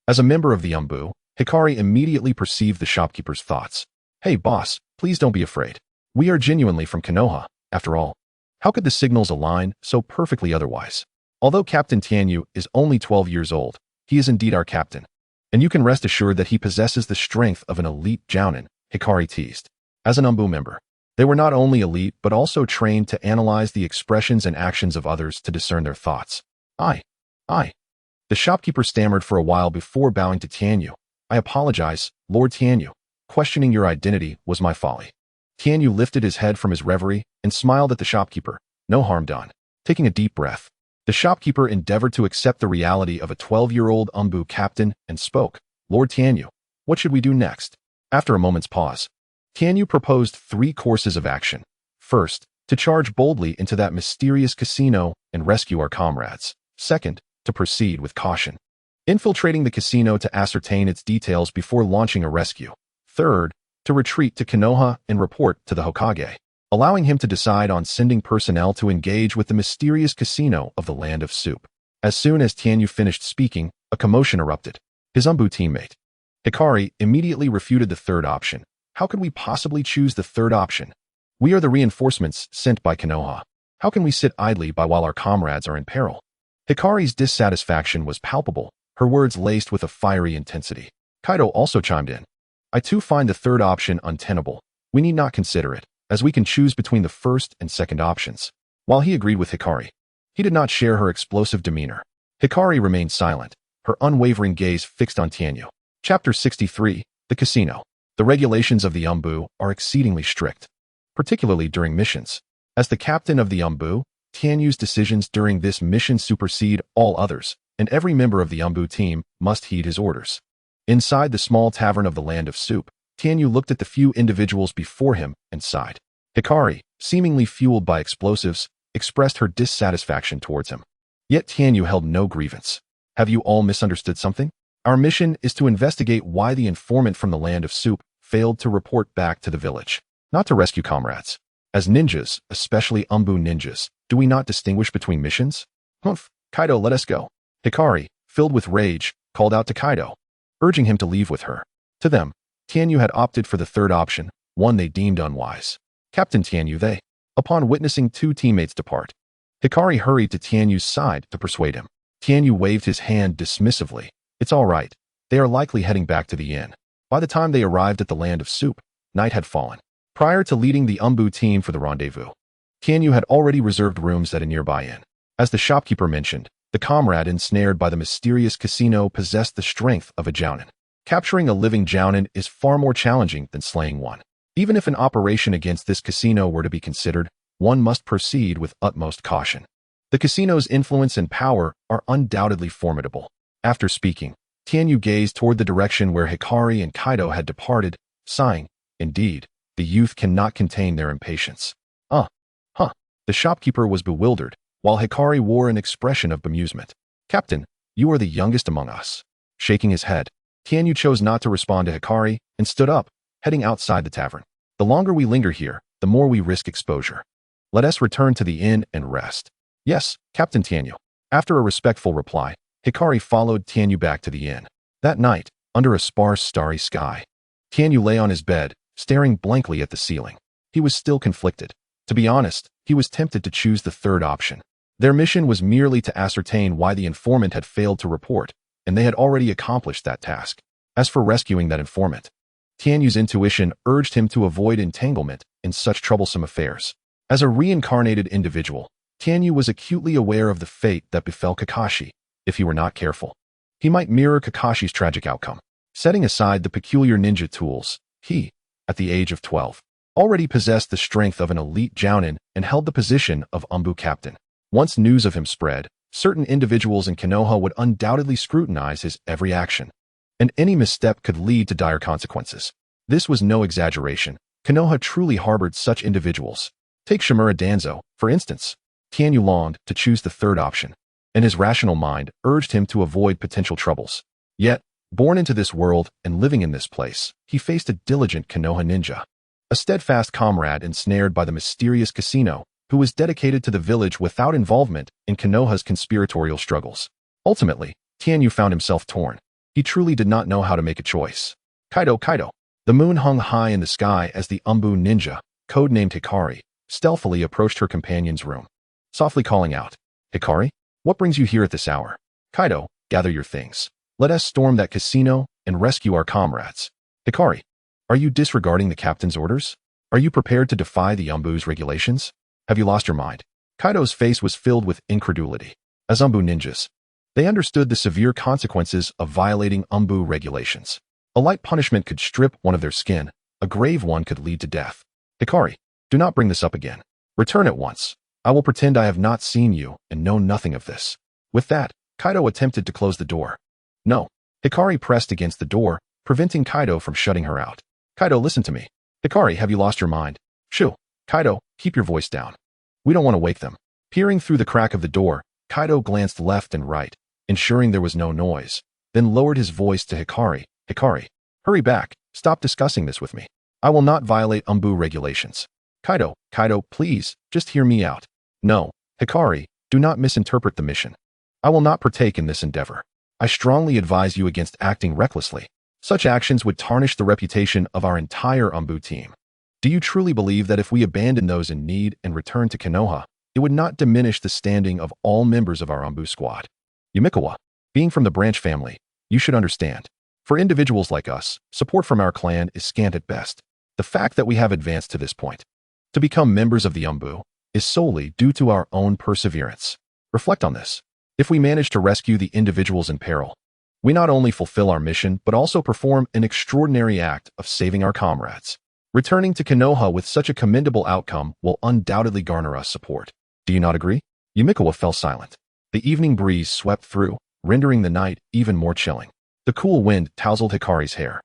As a member of the Umbu, Hikari immediately perceived the shopkeeper's thoughts. Hey boss, please don't be afraid. We are genuinely from Konoha, after all. How could the signals align so perfectly otherwise? Although Captain Tianyu is only 12 years old, he is indeed our captain. And you can rest assured that he possesses the strength of an elite jounin, Hikari teased. As an Umbu member, they were not only elite but also trained to analyze the expressions and actions of others to discern their thoughts. Aye. The shopkeeper stammered for a while before bowing to Tianyu. I apologize, Lord Tianyu. Questioning your identity was my folly. Tianyu lifted his head from his reverie and smiled at the shopkeeper. No harm done. Taking a deep breath, the shopkeeper endeavored to accept the reality of a 12-year-old Umbu captain and spoke. Lord Tianyu, what should we do next? After a moment's pause, Tianyu proposed 3 courses of action. First, to charge boldly into that mysterious casino and rescue our comrades. Second, to proceed with caution, infiltrating the casino to ascertain its details before launching a rescue. Third, to retreat to Konoha and report to the Hokage, allowing him to decide on sending personnel to engage with the mysterious casino of the Land of Soup. As soon as Tianyu finished speaking, a commotion erupted. His Umbu teammate, Hikari, immediately refuted the third option. How could we possibly choose the third option? We are the reinforcements sent by Konoha. How can we sit idly by while our comrades are in peril? Hikari's dissatisfaction was palpable, her words laced with a fiery intensity. Kaido also chimed in. I too find the third option untenable. We need not consider it, as we can choose between the first and second options. While he agreed with Hikari, he did not share her explosive demeanor. Hikari remained silent, her unwavering gaze fixed on Tianyu. Chapter 63, The Casino. The regulations of the Umbu are exceedingly strict, particularly during missions. As the captain of the Umbu, Tianyu's decisions during this mission supersede all others. and every member of the Umbu team must heed his orders. Inside the small tavern of the Land of Soup, Tianyu looked at the few individuals before him and sighed. Hikari, seemingly fueled by explosives, expressed her dissatisfaction towards him. Yet Tianyu held no grievance. Have you all misunderstood something? Our mission is to investigate why the informant from the Land of Soup failed to report back to the village, not to rescue comrades. As ninjas, especially Umbu ninjas, do we not distinguish between missions? Humph, Kaido, let us go. Hikari, filled with rage, called out to Kaido, urging him to leave with her. To them, Tianyu had opted for the third option, one they deemed unwise. Captain Tianyu, they. Upon witnessing two teammates depart, Hikari hurried to Tianyu's side to persuade him. Tianyu waved his hand dismissively. It's all right. They are likely heading back to the inn. By the time they arrived at the Land of Soup, night had fallen. Prior to leading the Umbu team for the rendezvous, Tianyu had already reserved rooms at a nearby inn. As the shopkeeper mentioned, the comrade ensnared by the mysterious casino possessed the strength of a jounin. Capturing a living jounin is far more challenging than slaying one. Even if an operation against this casino were to be considered, one must proceed with utmost caution. The casino's influence and power are undoubtedly formidable. After speaking, Tianyu gazed toward the direction where Hikari and Kaido had departed, sighing. Indeed, the youth cannot contain their impatience. The shopkeeper was bewildered, while Hikari wore an expression of bemusement. Captain, you are the youngest among us. Shaking his head, Tianyu chose not to respond to Hikari and stood up, heading outside the tavern. The longer we linger here, the more we risk exposure. Let us return to the inn and rest. Yes, Captain Tianyu. After a respectful reply, Hikari followed Tianyu back to the inn. That night, under a sparse, starry sky, Tianyu lay on his bed, staring blankly at the ceiling. He was still conflicted. To be honest, he was tempted to choose the third option. Their mission was merely to ascertain why the informant had failed to report, and they had already accomplished that task. As for rescuing that informant, Tianyu's intuition urged him to avoid entanglement in such troublesome affairs. As a reincarnated individual, Tianyu was acutely aware of the fate that befell Kakashi. If he were not careful, he might mirror Kakashi's tragic outcome. Setting aside the peculiar ninja tools, he, at the age of 12, already possessed the strength of an elite jounin and held the position of Umbu captain. Once news of him spread, certain individuals in Konoha would undoubtedly scrutinize his every action, and any misstep could lead to dire consequences. This was no exaggeration. Konoha truly harbored such individuals. Take Shimura Danzo, for instance. Tianyu longed to choose the third option, and his rational mind urged him to avoid potential troubles. Yet, born into this world and living in this place, he faced a diligent Konoha ninja, a steadfast comrade ensnared by the mysterious casino, who was dedicated to the village without involvement in Konoha's conspiratorial struggles. Ultimately, Tianyu found himself torn. He truly did not know how to make a choice. Kaido. The moon hung high in the sky as the Umbu ninja, codenamed Hikari, stealthily approached her companion's room, softly calling out, Hikari, what brings you here at this hour? Kaido, gather your things. Let us storm that casino and rescue our comrades. Hikari, are you disregarding the captain's orders? Are you prepared to defy the Umbu's regulations? Have you lost your mind? Kaido's face was filled with incredulity. As Umbu ninjas, they understood the severe consequences of violating Umbu regulations. A light punishment could strip one of their skin, a grave one could lead to death. Hikari, do not bring this up again. Return at once. I will pretend I have not seen you and know nothing of this. With that, Kaido attempted to close the door. No. Hikari pressed against the door, preventing Kaido from shutting her out. Kaido, listen to me. Hikari, have you lost your mind? Shoo. Kaido, keep your voice down. We don't want to wake them. Peering through the crack of the door, Kaido glanced left and right, ensuring there was no noise, then lowered his voice to Hikari. Hikari, hurry back. Stop discussing this with me. I will not violate Umbu regulations. Kaido, please, just hear me out. No, Hikari, do not misinterpret the mission. I will not partake in this endeavor. I strongly advise you against acting recklessly. Such actions would tarnish the reputation of our entire Umbu team. Do you truly believe that if we abandon those in need and return to Konoha, it would not diminish the standing of all members of our Umbu squad? Yumikawa, being from the branch family, you should understand. For individuals like us, support from our clan is scant at best. The fact that we have advanced to this point, to become members of the Umbu, is solely due to our own perseverance. Reflect on this. If we manage to rescue the individuals in peril, we not only fulfill our mission but also perform an extraordinary act of saving our comrades. Returning to Konoha with such a commendable outcome will undoubtedly garner us support. Do you not agree? Yumikawa fell silent. The evening breeze swept through, rendering the night even more chilling. The cool wind tousled Hikari's hair,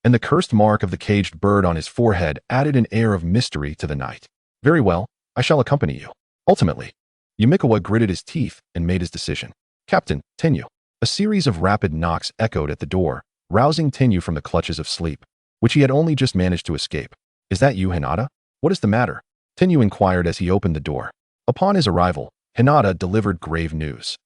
and the cursed mark of the caged bird on his forehead added an air of mystery to the night. Very well, I shall accompany you. Ultimately, Yumikawa gritted his teeth and made his decision. Captain, Tenyu. A series of rapid knocks echoed at the door, rousing Tenyu from the clutches of sleep, which he had only just managed to escape. Is that you, Hinata? What is the matter? Tenyu inquired as he opened the door. Upon his arrival, Hinata delivered grave news.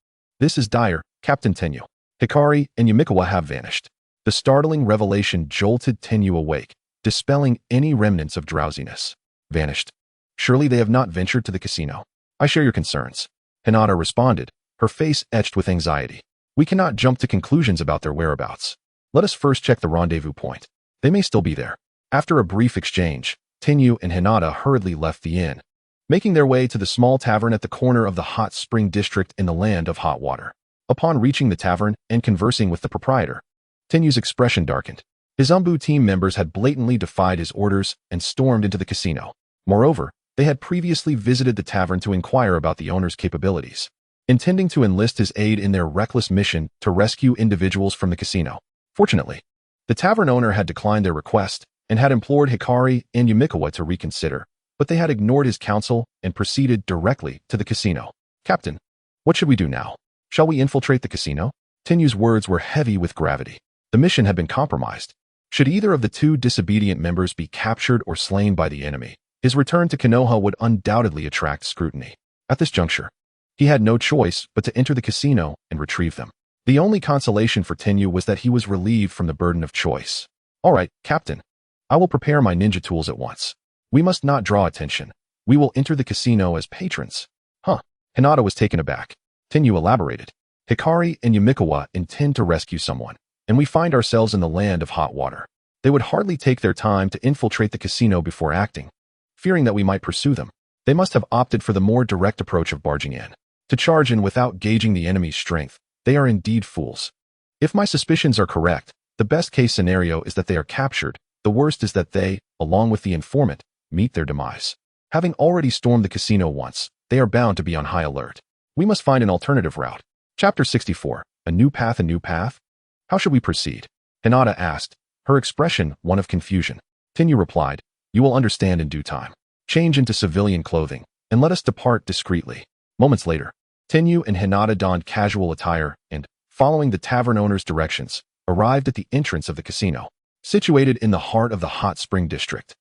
This is dire, Captain Tenyu. Hikari and Yumikawa have vanished. The startling revelation jolted Tenyu awake, dispelling any remnants of drowsiness. Vanished. Surely they have not ventured to the casino. I share your concerns. Hinata responded, her face etched with anxiety. We cannot jump to conclusions about their whereabouts. Let us first check the rendezvous point. They may still be there. After a brief exchange, Tenyu and Hinata hurriedly left the inn, making their way to the small tavern at the corner of the hot spring district in the land of hot water. Upon reaching the tavern and conversing with the proprietor, Tenyu's expression darkened. His Umbu team members had blatantly defied his orders and stormed into the casino. Moreover, they had previously visited the tavern to inquire about the owner's capabilities, intending to enlist his aid in their reckless mission to rescue individuals from the casino. Fortunately, the tavern owner had declined their request and had implored Hikari and Yumikawa to reconsider, but they had ignored his counsel and proceeded directly to the casino. Captain, what should we do now? Shall we infiltrate the casino? Tenyu's words were heavy with gravity. The mission had been compromised. Should either of the two disobedient members be captured or slain by the enemy, his return to Konoha would undoubtedly attract scrutiny. At this juncture, he had no choice but to enter the casino and retrieve them. The only consolation for Tenyu was that he was relieved from the burden of choice. All right, Captain. I will prepare my ninja tools at once. We must not draw attention. We will enter the casino as patrons. Huh. Hinata was taken aback. Tenyu elaborated. Hikari and Yumikawa intend to rescue someone, and we find ourselves in the land of hot water. They would hardly take their time to infiltrate the casino before acting. Fearing that we might pursue them, they must have opted for the more direct approach of barging in. To charge in without gauging the enemy's strength, they are indeed fools. If my suspicions are correct, the best-case scenario is that they are captured. The worst is that they, along with the informant, meet their demise. Having already stormed the casino once, they are bound to be on high alert. We must find an alternative route. Chapter 64. A new path, a new path? How should we proceed? Hinata asked, her expression one of confusion. Tenyu replied, you will understand in due time. Change into civilian clothing, and let us depart discreetly. Moments later, Tenyu and Hinata donned casual attire and, following the tavern owner's directions, arrived at the entrance of the casino. Situated in the heart of the hot spring district,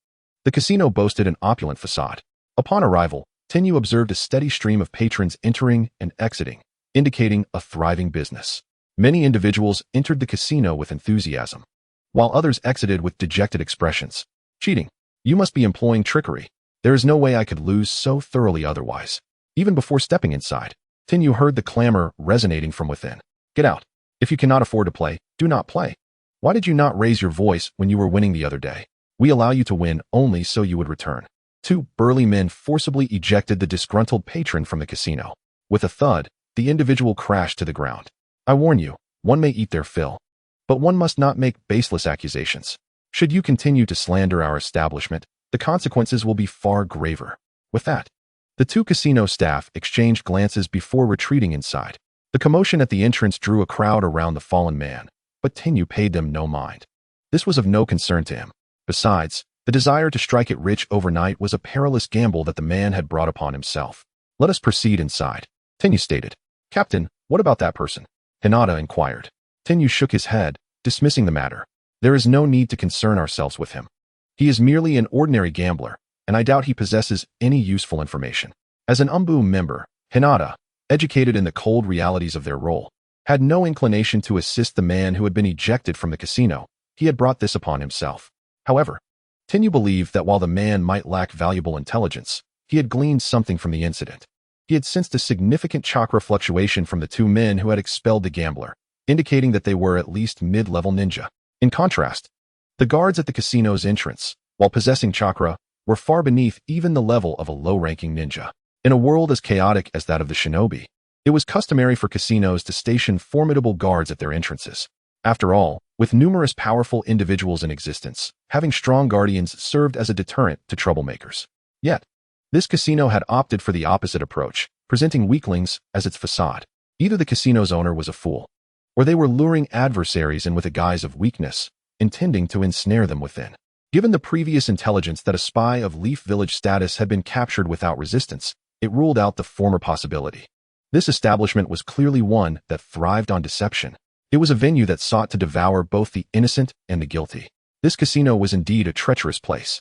the casino boasted an opulent facade. Upon arrival, Tenyu observed a steady stream of patrons entering and exiting, indicating a thriving business. Many individuals entered the casino with enthusiasm, while others exited with dejected expressions. Cheating. You must be employing trickery. There is no way I could lose so thoroughly otherwise. Even before stepping inside, Tenyu heard the clamor resonating from within. Get out. If you cannot afford to play, do not play. Why did you not raise your voice when you were winning the other day? We allow you to win only so you would return. Two burly men forcibly ejected the disgruntled patron from the casino. With a thud, the individual crashed to the ground. I warn you, one may eat their fill, but one must not make baseless accusations. Should you continue to slander our establishment, the consequences will be far graver. With that, the two casino staff exchanged glances before retreating inside. The commotion at the entrance drew a crowd around the fallen man, but Tenyu paid them no mind. This was of no concern to him. Besides, the desire to strike it rich overnight was a perilous gamble that the man had brought upon himself. Let us proceed inside, Tenyu stated. Captain, what about that person? Hinata inquired. Tenyu shook his head, dismissing the matter. There is no need to concern ourselves with him. He is merely an ordinary gambler, and I doubt he possesses any useful information. As an Umbu member, Hinata, educated in the cold realities of their role, had no inclination to assist the man who had been ejected from the casino. He had brought this upon himself. However, Tenyu believed that while the man might lack valuable intelligence, he had gleaned something from the incident. He had sensed a significant chakra fluctuation from the two men who had expelled the gambler, indicating that they were at least mid-level ninja. In contrast, the guards at the casino's entrance, while possessing chakra, were far beneath even the level of a low-ranking ninja. In a world as chaotic as that of the shinobi, it was customary for casinos to station formidable guards at their entrances. After all, with numerous powerful individuals in existence, having strong guardians served as a deterrent to troublemakers. Yet, this casino had opted for the opposite approach, presenting weaklings as its facade. Either the casino's owner was a fool, or they were luring adversaries in with a guise of weakness, intending to ensnare them within. Given the previous intelligence that a spy of Leaf Village status had been captured without resistance, it ruled out the former possibility. This establishment was clearly one that thrived on deception. It was a venue that sought to devour both the innocent and the guilty. This casino was indeed a treacherous place.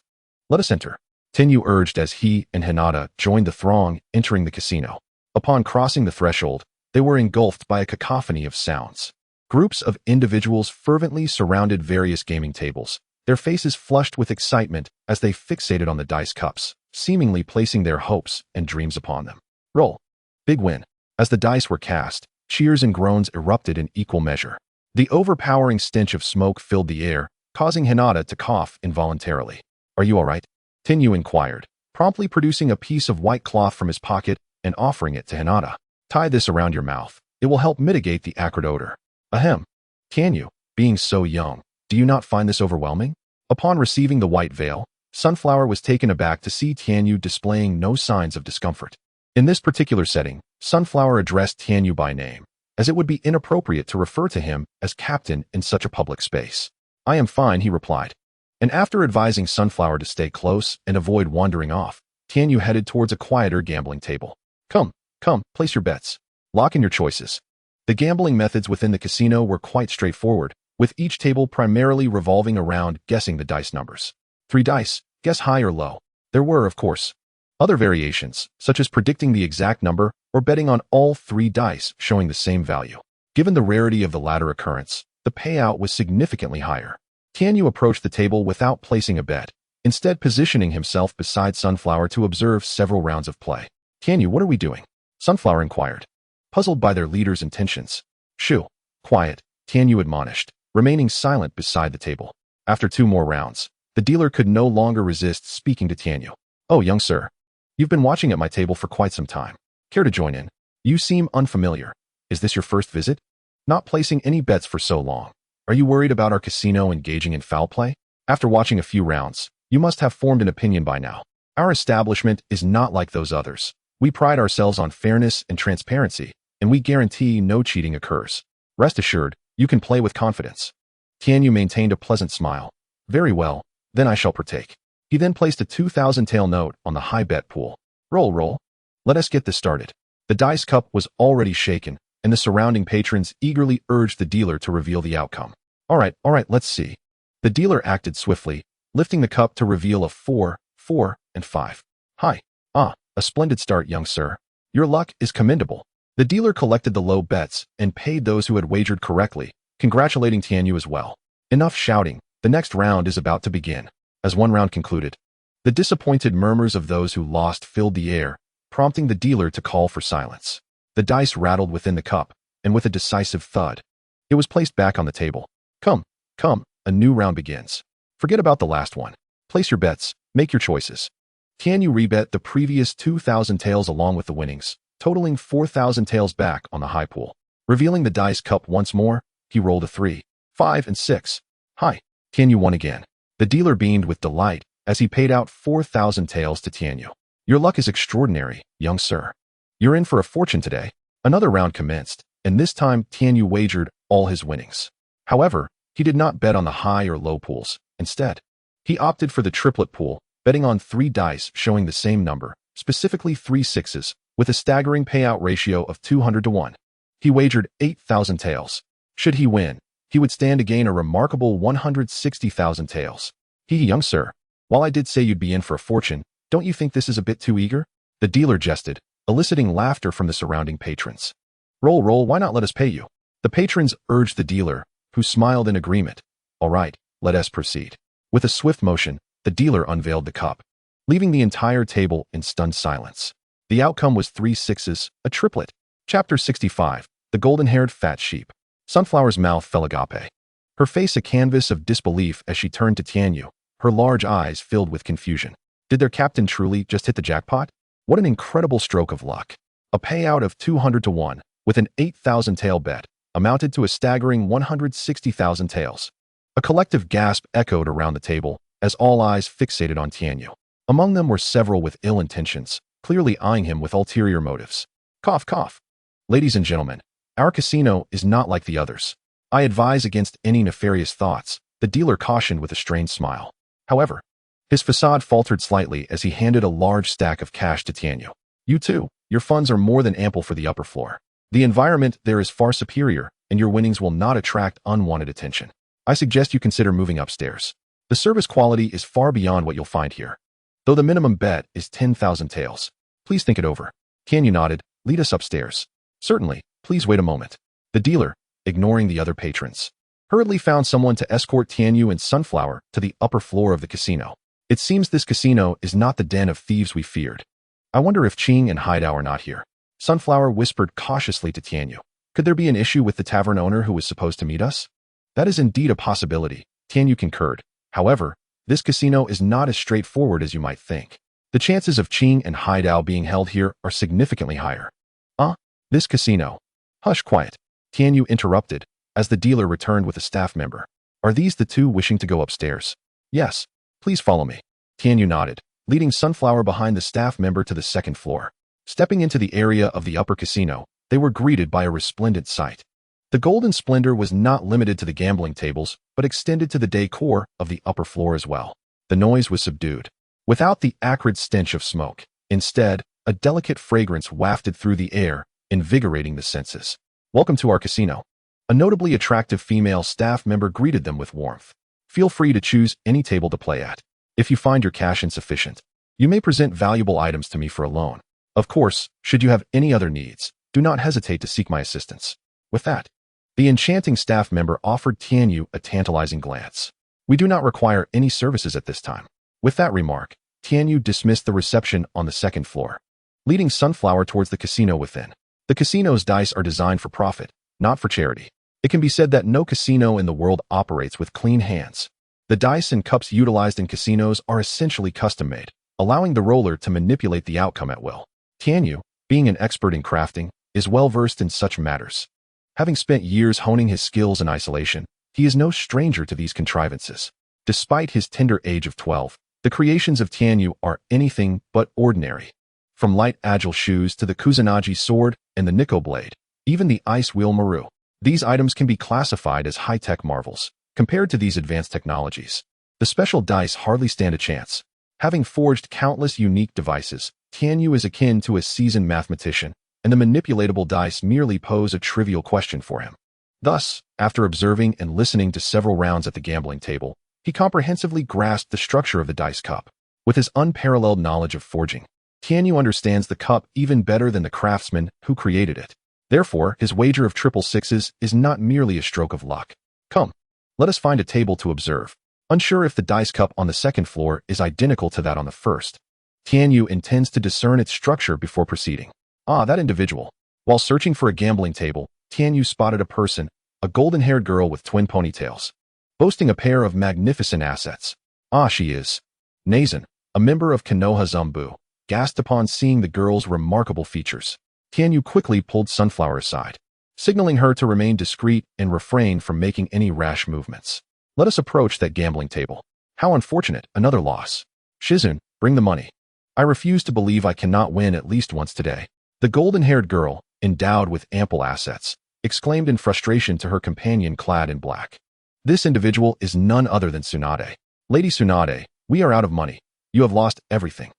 Let us enter, Tenyu urged as he and Hinata joined the throng entering the casino. Upon crossing the threshold, they were engulfed by a cacophony of sounds. Groups of individuals fervently surrounded various gaming tables, their faces flushed with excitement as they fixated on the dice cups, seemingly placing their hopes and dreams upon them. Roll. Big win. As the dice were cast, cheers and groans erupted in equal measure. The overpowering stench of smoke filled the air, causing Hinata to cough involuntarily. Are you all right? Tenyu inquired, promptly producing a piece of white cloth from his pocket and offering it to Hinata. Tie this around your mouth. It will help mitigate the acrid odor. Ahem. Tenyu, being so young, do you not find this overwhelming? Upon receiving the white veil, Sunflower was taken aback to see Tenyu displaying no signs of discomfort. In this particular setting, Sunflower addressed Tenyu by name, as it would be inappropriate to refer to him as captain in such a public space. I am fine, he replied. And after advising Sunflower to stay close and avoid wandering off, Tenyu headed towards a quieter gambling table. Come, place your bets. Lock in your choices. The gambling methods within the casino were quite straightforward, with each table primarily revolving around guessing the dice numbers. 3 dice, guess high or low. There were, of course, other variations, such as predicting the exact number or betting on all 3 dice showing the same value. Given the rarity of the latter occurrence, the payout was significantly higher. Tenyu approached the table without placing a bet, instead positioning himself beside Sunflower to observe several rounds of play. Tenyu, what are we doing? Sunflower inquired, puzzled by their leader's intentions. Shoo, quiet, Tenyu admonished, remaining silent beside the table. After 2 more rounds, the dealer could no longer resist speaking to Tenyu. Oh, young sir, you've been watching at my table for quite some time. Care to join in? You seem unfamiliar. Is this your first visit? Not placing any bets for so long. Are you worried about our casino engaging in foul play? After watching a few rounds, you must have formed an opinion by now. Our establishment is not like those others. We pride ourselves on fairness and transparency, and we guarantee no cheating occurs. Rest assured, you can play with confidence. Tenyu maintained a pleasant smile. Very well, then I shall partake. He then placed a 2,000 tael note on the high bet pool. Roll. Let us get this started. The dice cup was already shaken, and the surrounding patrons eagerly urged the dealer to reveal the outcome. All right, let's see. The dealer acted swiftly, lifting the cup to reveal a 4, 4, and 5. Hi. A splendid start, young sir. Your luck is commendable. The dealer collected the low bets and paid those who had wagered correctly, congratulating Tenyu as well. Enough shouting. The next round is about to begin. As one round concluded, the disappointed murmurs of those who lost filled the air, prompting the dealer to call for silence. The dice rattled within the cup, and with a decisive thud, it was placed back on the table. Come, a new round begins. Forget about the last one. Place your bets, make your choices. Tenyu rebet the previous 2,000 taels along with the winnings, totaling 4,000 taels back on the high pool. Revealing the dice cup once more, he rolled a 3, 5, and 6. Hi. Tenyu won again. The dealer beamed with delight as he paid out 4,000 taels to Tenyu. Your luck is extraordinary, young sir. You're in for a fortune today. Another round commenced, and this time Tenyu wagered all his winnings. However, he did not bet on the high or low pools. Instead, he opted for the triplet pool, betting on 3 dice showing the same number, specifically 3 sixes, with a staggering payout ratio of 200 to 1. He wagered 8,000 taels. Should he win, he would stand to gain a remarkable 160,000 taels. Young sir, while I did say you'd be in for a fortune, don't you think this is a bit too eager? The dealer jested, eliciting laughter from the surrounding patrons. Roll, why not let us pay you? The patrons urged the dealer, who smiled in agreement. All right, let us proceed. With a swift motion, the dealer unveiled the cup, leaving the entire table in stunned silence. The outcome was 3 sixes, a triplet. Chapter 65, The Golden-Haired Fat Sheep. Sunflower's mouth fell agape, her face a canvas of disbelief as she turned to Tenyu, her large eyes filled with confusion. Did their captain truly just hit the jackpot? What an incredible stroke of luck. A payout of 200 to 1, with an 8,000 tael bet, amounted to a staggering 160,000 taels. A collective gasp echoed around the table as all eyes fixated on Tenyu. Among them were several with ill intentions, clearly eyeing him with ulterior motives. Cough. Ladies and gentlemen, Our casino is not like the others. I advise against any nefarious thoughts, the dealer cautioned with a strained smile. However, his facade faltered slightly as he handed a large stack of cash to Tianyu. You too, your funds are more than ample for the upper floor. The environment there is far superior, and your winnings will not attract unwanted attention. I suggest you consider moving upstairs. The service quality is far beyond what you'll find here. Though the minimum bet is 10,000 taels. Please think it over. Tianyu nodded. Lead us upstairs. Certainly, please wait a moment. The dealer, ignoring the other patrons, hurriedly found someone to escort Tianyu and Sunflower to the upper floor of the casino. It seems this casino is not the den of thieves we feared. I wonder if Qing and Haidao are not here. Sunflower whispered cautiously to Tianyu. Could there be an issue with the tavern owner who was supposed to meet us? That is indeed a possibility, Tianyu concurred. However, this casino is not as straightforward as you might think. The chances of Qing and Haidao being held here are significantly higher. This casino. Hush, quiet. Tianyu interrupted, as the dealer returned with a staff member. Are these the two wishing to go upstairs? Yes. Please follow me. Tianyu nodded, leading Sunflower behind the staff member to the second floor. Stepping into the area of the upper casino, they were greeted by a resplendent sight. The golden splendor was not limited to the gambling tables, but extended to the decor of the upper floor as well. The noise was subdued, without the acrid stench of smoke. Instead, a delicate fragrance wafted through the air, invigorating the senses. Welcome to our casino. A notably attractive female staff member greeted them with warmth. Feel free to choose any table to play at. If you find your cash insufficient, you may present valuable items to me for a loan. Of course, should you have any other needs, do not hesitate to seek my assistance. With that, the enchanting staff member offered Tianyu a tantalizing glance. We do not require any services at this time. With that remark, Tianyu dismissed the reception on the second floor, leading Sunflower towards the casino within. The casino's dice are designed for profit, not for charity. It can be said that no casino in the world operates with clean hands. The dice and cups utilized in casinos are essentially custom-made, allowing the roller to manipulate the outcome at will. Tianyu, being an expert in crafting, is well-versed in such matters. Having spent years honing his skills in isolation, he is no stranger to these contrivances. Despite his tender age of 12, the creations of Tianyu are anything but ordinary. From light agile shoes to the Kusanagi Sword and the Nikko Blade, even the Ice Wheel Maru. These items can be classified as high-tech marvels. Compared to these advanced technologies, the special dice hardly stand a chance. Having forged countless unique devices, Tianyu is akin to a seasoned mathematician, and the manipulatable dice merely pose a trivial question for him. Thus, after observing and listening to several rounds at the gambling table, he comprehensively grasped the structure of the dice cup. With his unparalleled knowledge of forging, Tianyu understands the cup even better than the craftsman who created it. Therefore, his wager of triple sixes is not merely a stroke of luck. Come, let us find a table to observe. Unsure if the dice cup on the second floor is identical to that on the first, Tianyu intends to discern its structure before proceeding. That individual. While searching for a gambling table, Tianyu spotted a person, a golden-haired girl with twin ponytails, boasting a pair of magnificent assets. She is Nazan, a member of Konoha Zumbu. Gasped upon seeing the girl's remarkable features. Tianyu quickly pulled Sunflower aside, signaling her to remain discreet and refrain from making any rash movements. Let us approach that gambling table. How unfortunate, another loss. Shizun, bring the money. I refuse to believe I cannot win at least once today. The golden-haired girl, endowed with ample assets, exclaimed in frustration to her companion clad in black. This individual is none other than Tsunade. Lady Tsunade, we are out of money. You have lost everything.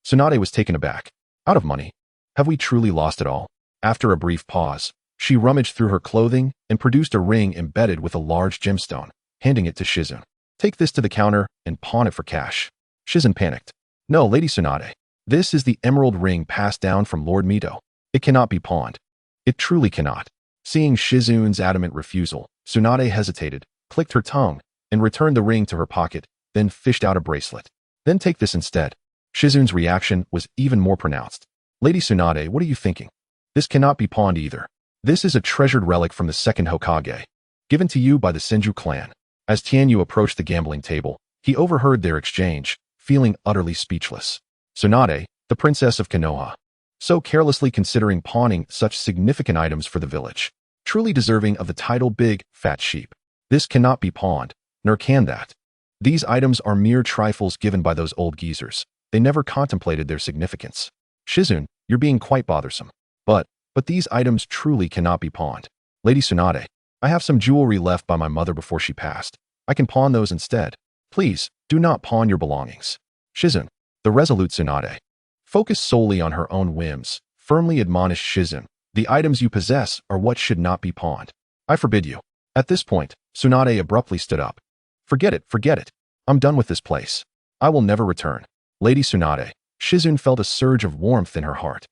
Tsunade was taken aback. Out of money? Have we truly lost it all? After a brief pause, she rummaged through her clothing and produced a ring embedded with a large gemstone, handing it to Shizun. Take this to the counter and pawn it for cash. Shizun panicked. No, Lady Tsunade. This is the emerald ring passed down from Lord Mito. It cannot be pawned. It truly cannot. Seeing Shizun's adamant refusal, Tsunade hesitated, clicked her tongue, and returned the ring to her pocket, then fished out a bracelet. Then take this instead. Shizun's reaction was even more pronounced. Lady Tsunade, what are you thinking? This cannot be pawned either. This is a treasured relic from the second Hokage, given to you by the Senju clan. As Tianyu approached the gambling table, he overheard their exchange, feeling utterly speechless. Tsunade, the princess of Konoha, so carelessly considering pawning such significant items for the village, truly deserving of the title Big, Fat Sheep. This cannot be pawned, nor can that. These items are mere trifles given by those old geezers. They never contemplated their significance. Shizun, you're being quite bothersome. But but these items truly cannot be pawned. Lady Tsunade, I have some jewelry left by my mother before she passed. I can pawn those instead. Please, do not pawn your belongings. Shizun, the resolute Tsunade, focused solely on her own whims, firmly admonished Shizun, the items you possess are what should not be pawned. I forbid you. At this point, Tsunade abruptly stood up. Forget it, forget it. I'm done with this place. I will never return. Lady Tsunade, Shizun felt a surge of warmth in her heart.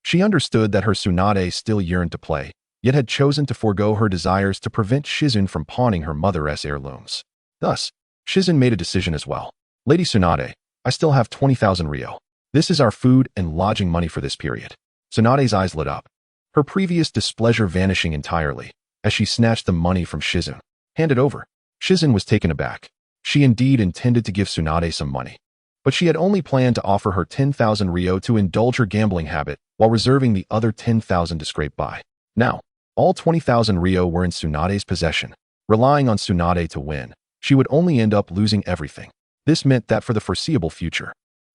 She understood that her Tsunade still yearned to play, yet had chosen to forego her desires to prevent Shizun from pawning her mother's heirlooms. Thus, Shizun made a decision as well. Lady Tsunade, I still have 20,000 ryo. This is our food and lodging money for this period. Tsunade's eyes lit up, her previous displeasure vanishing entirely, as she snatched the money from Shizun. Hand it over. Shizun was taken aback. She indeed intended to give Tsunade some money, but she had only planned to offer her 10,000 ryo to indulge her gambling habit while reserving the other 10,000 to scrape by. Now, all 20,000 ryo were in Tsunade's possession. Relying on Tsunade to win, she would only end up losing everything. This meant that for the foreseeable future,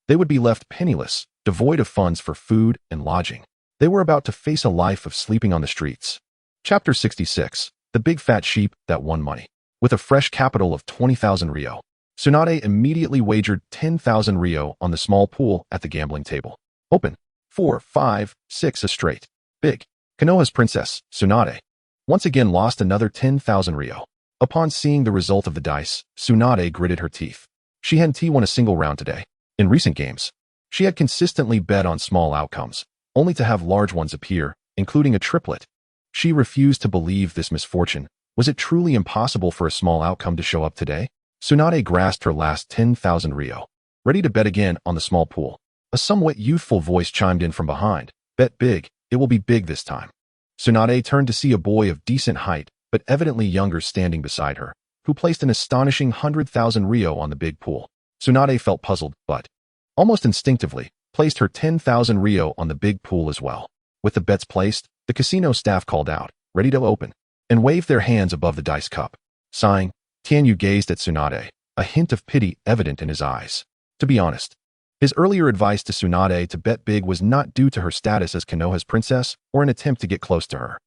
they would be left penniless, devoid of funds for food and lodging. They were about to face a life of sleeping on the streets. Chapter 66. The Big Fat Sheep That Won Money. With a fresh capital of 20,000 ryo, Tsunade immediately wagered 10,000 ryo on the small pool at the gambling table. Open. 4, 5, 6 a straight. Big. Konoha's princess, Tsunade, once again lost another 10,000 ryo. Upon seeing the result of the dice, Tsunade gritted her teeth. She hadn't won a single round today. In recent games, she had consistently bet on small outcomes, only to have large ones appear, including a triplet. She refused to believe this misfortune. Was it truly impossible for a small outcome to show up today? Tsunade grasped her last 10,000 ryo, ready to bet again on the small pool. A somewhat youthful voice chimed in from behind. Bet big. It will be big this time. Tsunade turned to see a boy of decent height, but evidently younger standing beside her, who placed an astonishing 100,000 ryo on the big pool. Tsunade felt puzzled, but, almost instinctively, placed her 10,000 ryo on the big pool as well. With the bets placed, the casino staff called out, ready to open, and waved their hands above the dice cup. Sighing, Tianyu gazed at Tsunade, a hint of pity evident in his eyes. To be honest, his earlier advice to Tsunade to bet big was not due to her status as Konoha's princess or an attempt to get close to her.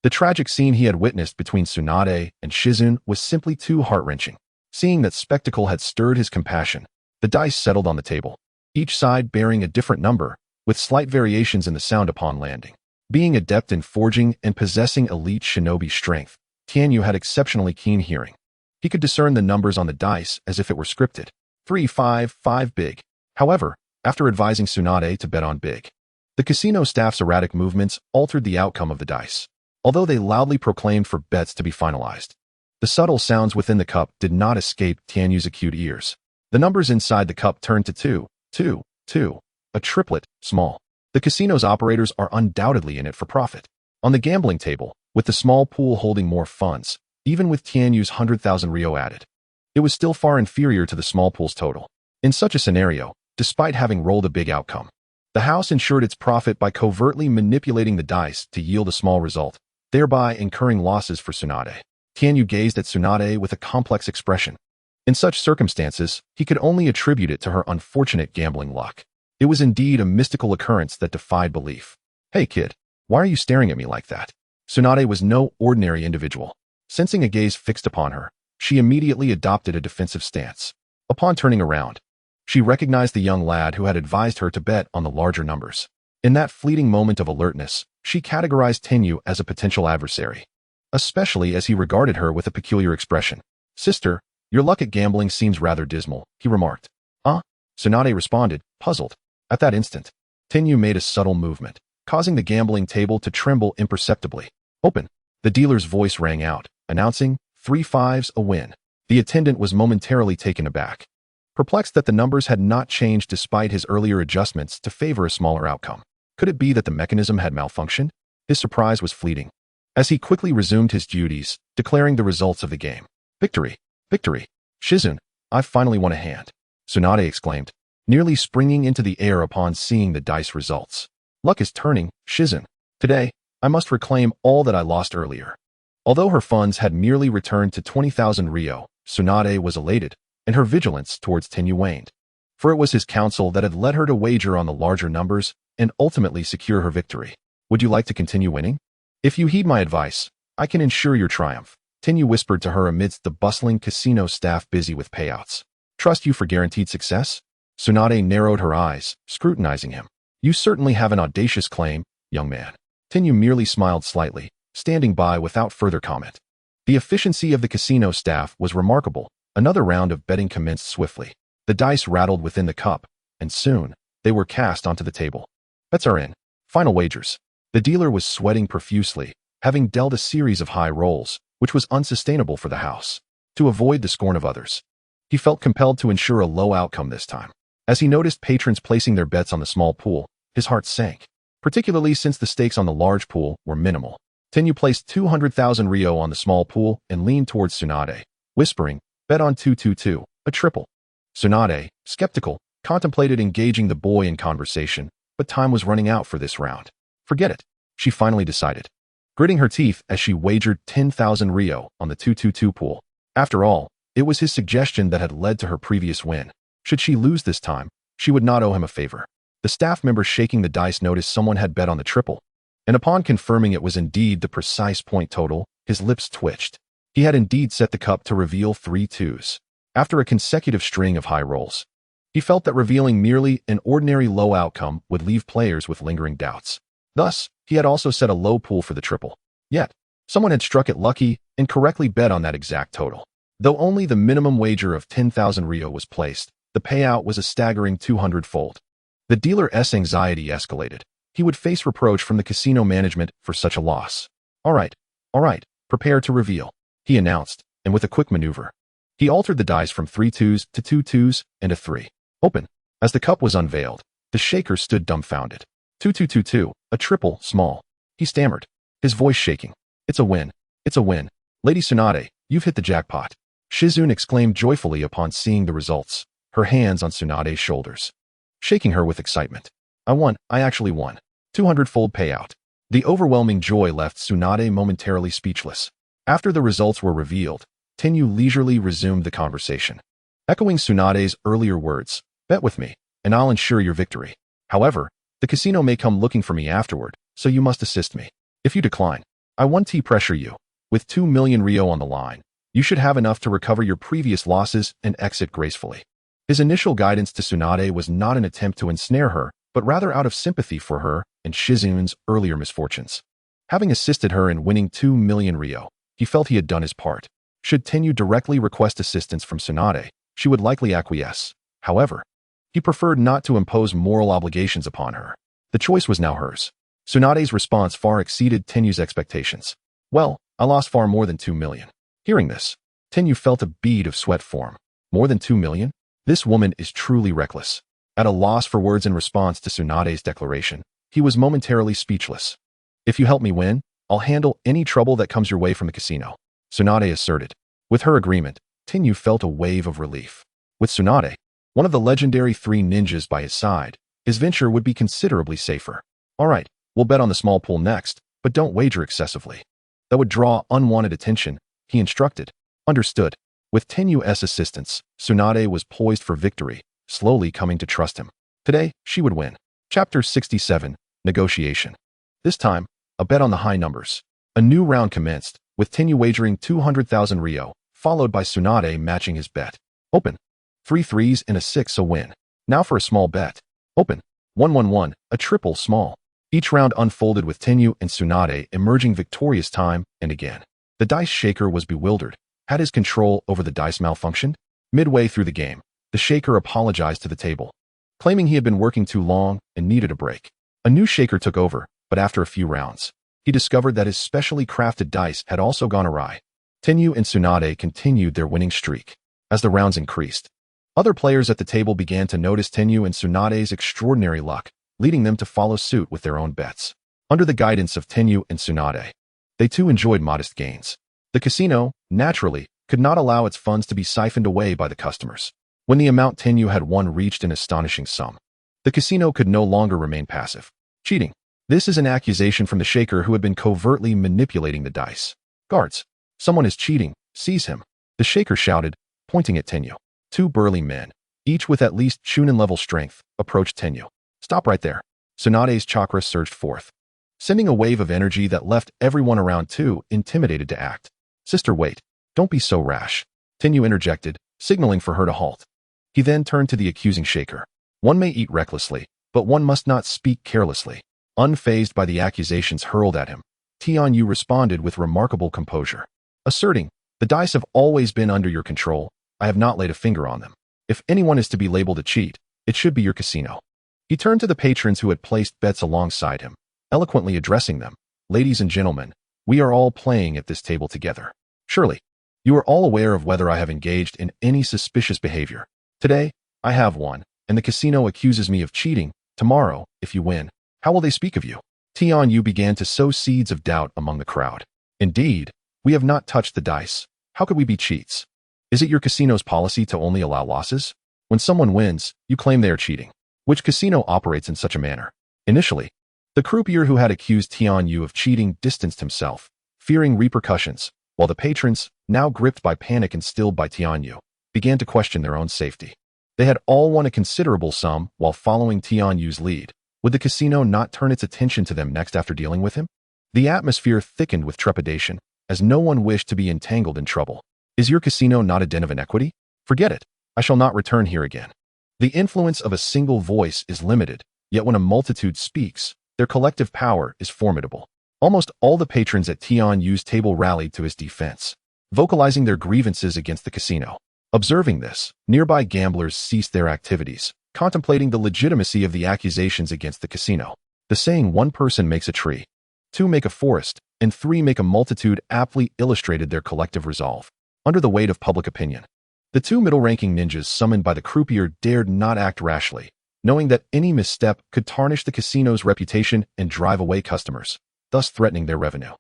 The tragic scene he had witnessed between Tsunade and Shizun was simply too heart-wrenching. Seeing that spectacle had stirred his compassion, the dice settled on the table, each side bearing a different number, with slight variations in the sound upon landing. Being adept in forging and possessing elite shinobi strength, Tianyu had exceptionally keen hearing. He could discern the numbers on the dice as if it were scripted. 3, 5, 5 big. However, after advising Tsunade to bet on big, the casino staff's erratic movements altered the outcome of the dice. Although they loudly proclaimed for bets to be finalized, the subtle sounds within the cup did not escape Tianyu's acute ears. The numbers inside the cup turned to 2, 2, 2, a triplet, small. The casino's operators are undoubtedly in it for profit. On the gambling table, with the small pool holding more funds, even with Tianyu's 100,000 ryo added, it was still far inferior to the small pool's total. In such a scenario, despite having rolled a big outcome, the house ensured its profit by covertly manipulating the dice to yield a small result, thereby incurring losses for Tsunade. Tianyu gazed at Tsunade with a complex expression. In such circumstances, he could only attribute it to her unfortunate gambling luck. It was indeed a mystical occurrence that defied belief. Hey kid, why are you staring at me like that? Tsunade was no ordinary individual. Sensing a gaze fixed upon her, she immediately adopted a defensive stance. Upon turning around, she recognized the young lad who had advised her to bet on the larger numbers. In that fleeting moment of alertness, she categorized Tianyu as a potential adversary, especially as he regarded her with a peculiar expression. Sister, your luck at gambling seems rather dismal, he remarked. Tsunade responded, puzzled. At that instant, Tianyu made a subtle movement, causing the gambling table to tremble imperceptibly. Open. The dealer's voice rang out, announcing 3 5s a win. The attendant was momentarily taken aback, perplexed that the numbers had not changed despite his earlier adjustments to favor a smaller outcome. Could it be that the mechanism had malfunctioned? His surprise was fleeting, as he quickly resumed his duties, declaring the results of the game. Victory! Victory! Shizun, I've finally won a hand, Tsunade exclaimed, nearly springing into the air upon seeing the dice results. Luck is turning, Shizun. Today, I must reclaim all that I lost earlier. Although her funds had merely returned to 20,000 ryo, Tsunade was elated, and her vigilance towards Tianyu waned. For it was his counsel that had led her to wager on the larger numbers and ultimately secure her victory. Would you like to continue winning? If you heed my advice, I can ensure your triumph, Tenyu whispered to her amidst the bustling casino staff busy with payouts. Trust you for guaranteed success? Tsunade narrowed her eyes, scrutinizing him. You certainly have an audacious claim, young man. Tenyu merely smiled slightly, standing by without further comment. The efficiency of the casino staff was remarkable. Another round of betting commenced swiftly. The dice rattled within the cup, and soon, they were cast onto the table. Bets are in. Final wagers. The dealer was sweating profusely, having dealt a series of high rolls, which was unsustainable for the house. To avoid the scorn of others, he felt compelled to ensure a low outcome this time. As he noticed patrons placing their bets on the small pool, his heart sank, particularly since the stakes on the large pool were minimal. Tenyu placed 200,000 ryo on the small pool and leaned towards Tsunade, whispering, bet on 222, a triple. Tsunade, skeptical, contemplated engaging the boy in conversation, but time was running out for this round. Forget it, she finally decided, gritting her teeth as she wagered 10,000 ryo on the 222 pool. After all, it was his suggestion that had led to her previous win. Should she lose this time, she would not owe him a favor. The staff member shaking the dice noticed someone had bet on the triple, and upon confirming it was indeed the precise point total, his lips twitched. He had indeed set the cup to reveal 3 twos. After a consecutive string of high rolls, he felt that revealing merely an ordinary low outcome would leave players with lingering doubts. Thus, he had also set a low pool for the triple. Yet, someone had struck it lucky and correctly bet on that exact total. Though only the minimum wager of 10,000 ryo was placed, the payout was a staggering 200-fold. The dealer's anxiety escalated. He would face reproach from the casino management for such a loss. All right, prepare to reveal, he announced, and with a quick maneuver, he altered the dice from 3 twos to 2 twos and a 3. Open. As the cup was unveiled, the shaker stood dumbfounded. 2222, a triple, small. He stammered, his voice shaking. It's a win. It's a win. Lady Tsunade, you've hit the jackpot. Shizune exclaimed joyfully upon seeing the results, her hands on Tsunade's shoulders, shaking her with excitement. I actually won. 200-fold payout. The overwhelming joy left Tsunade momentarily speechless. After the results were revealed, Tenyu leisurely resumed the conversation, echoing Tsunade's earlier words, bet with me, and I'll ensure your victory. However, the casino may come looking for me afterward, so you must assist me. If you decline, I won't pressure you. With 2 million ryo on the line, you should have enough to recover your previous losses and exit gracefully. His initial guidance to Tsunade was not an attempt to ensnare her, but rather out of sympathy for her and Shizune's earlier misfortunes. Having assisted her in winning 2 million ryo, he felt he had done his part. Should Tenyu directly request assistance from Tsunade, she would likely acquiesce. However, he preferred not to impose moral obligations upon her. The choice was now hers. Tsunade's response far exceeded Tenyu's expectations. Well, I lost far more than 2 million. Hearing this, Tenyu felt a bead of sweat form. More than 2 million? This woman is truly reckless. At a loss for words in response to Tsunade's declaration, he was momentarily speechless. If you help me win, I'll handle any trouble that comes your way from the casino, Tsunade asserted. With her agreement, Tenyu felt a wave of relief. With Tsunade, one of the legendary 3 ninjas by his side, his venture would be considerably safer. All right, we'll bet on the small pool next, but don't wager excessively. That would draw unwanted attention, he instructed. Understood. With Tenyu's assistance, Tsunade was poised for victory, slowly coming to trust him. Today, she would win. Chapter 67, Negotiation. This time, a bet on the high numbers. A new round commenced, with Tenyu wagering 200,000 ryo, followed by Tsunade matching his bet. Open. 3 threes and a 6, a win. Now for a small bet. Open. 111, a triple, small. Each round unfolded with Tenyu and Tsunade emerging victorious time and again. The dice shaker was bewildered. Had his control over the dice malfunctioned? Midway through the game, the shaker apologized to the table, claiming he had been working too long and needed a break. A new shaker took over, but after a few rounds, he discovered that his specially crafted dice had also gone awry. Tenyu and Tsunade continued their winning streak. As the rounds increased, other players at the table began to notice Tenyu and Tsunade's extraordinary luck, leading them to follow suit with their own bets. Under the guidance of Tenyu and Tsunade, they too enjoyed modest gains. The casino, naturally, could not allow its funds to be siphoned away by the customers. When the amount Tenyu had won reached an astonishing sum, the casino could no longer remain passive. Cheating. This is an accusation from the shaker who had been covertly manipulating the dice. Guards. Someone is cheating. Seize him. The shaker shouted, pointing at Tenyu. 2 burly men, each with at least Chunin-level strength, approached Tenyu. Stop right there. Tsunade's chakra surged forth. sending a wave of energy that left everyone around too intimidated to act. Sister, wait. Don't be so rash. Tenyu interjected, signaling for her to halt. He then turned to the accusing shaker. One may eat recklessly, but one must not speak carelessly. Unfazed by the accusations hurled at him, Tianyu responded with remarkable composure, asserting, "The dice have always been under your control. I have not laid a finger on them. If anyone is to be labeled a cheat, it should be your casino." He turned to the patrons who had placed bets alongside him, eloquently addressing them. "Ladies and gentlemen, we are all playing at this table together. Surely, you are all aware of whether I have engaged in any suspicious behavior. Today, I have won, and the casino accuses me of cheating. Tomorrow, if you win, how will they speak of you?" Tianyu began to sow seeds of doubt among the crowd. "Indeed, we have not touched the dice. How could we be cheats? Is it your casino's policy to only allow losses? When someone wins, you claim they are cheating. Which casino operates in such a manner?" Initially, the croupier who had accused Tianyu of cheating distanced himself, fearing repercussions, while the patrons, now gripped by panic and stilled by Tianyu, began to question their own safety. They had all won a considerable sum while following Tianyu's lead. Would the casino not turn its attention to them next after dealing with him? The atmosphere thickened with trepidation, as no one wished to be entangled in trouble. "Is your casino not a den of inequity? Forget it. I shall not return here again." The influence of a single voice is limited, yet when a multitude speaks, their collective power is formidable. Almost all the patrons at Tianyu's table rallied to his defense, vocalizing their grievances against the casino. Observing this, nearby gamblers ceased their activities, contemplating the legitimacy of the accusations against the casino. The saying, "One person makes a tree, two make a forest, and three make a multitude," aptly illustrated their collective resolve. Under the weight of public opinion, the two middle-ranking ninjas summoned by the croupier dared not act rashly, knowing that any misstep could tarnish the casino's reputation and drive away customers, thus threatening their revenue.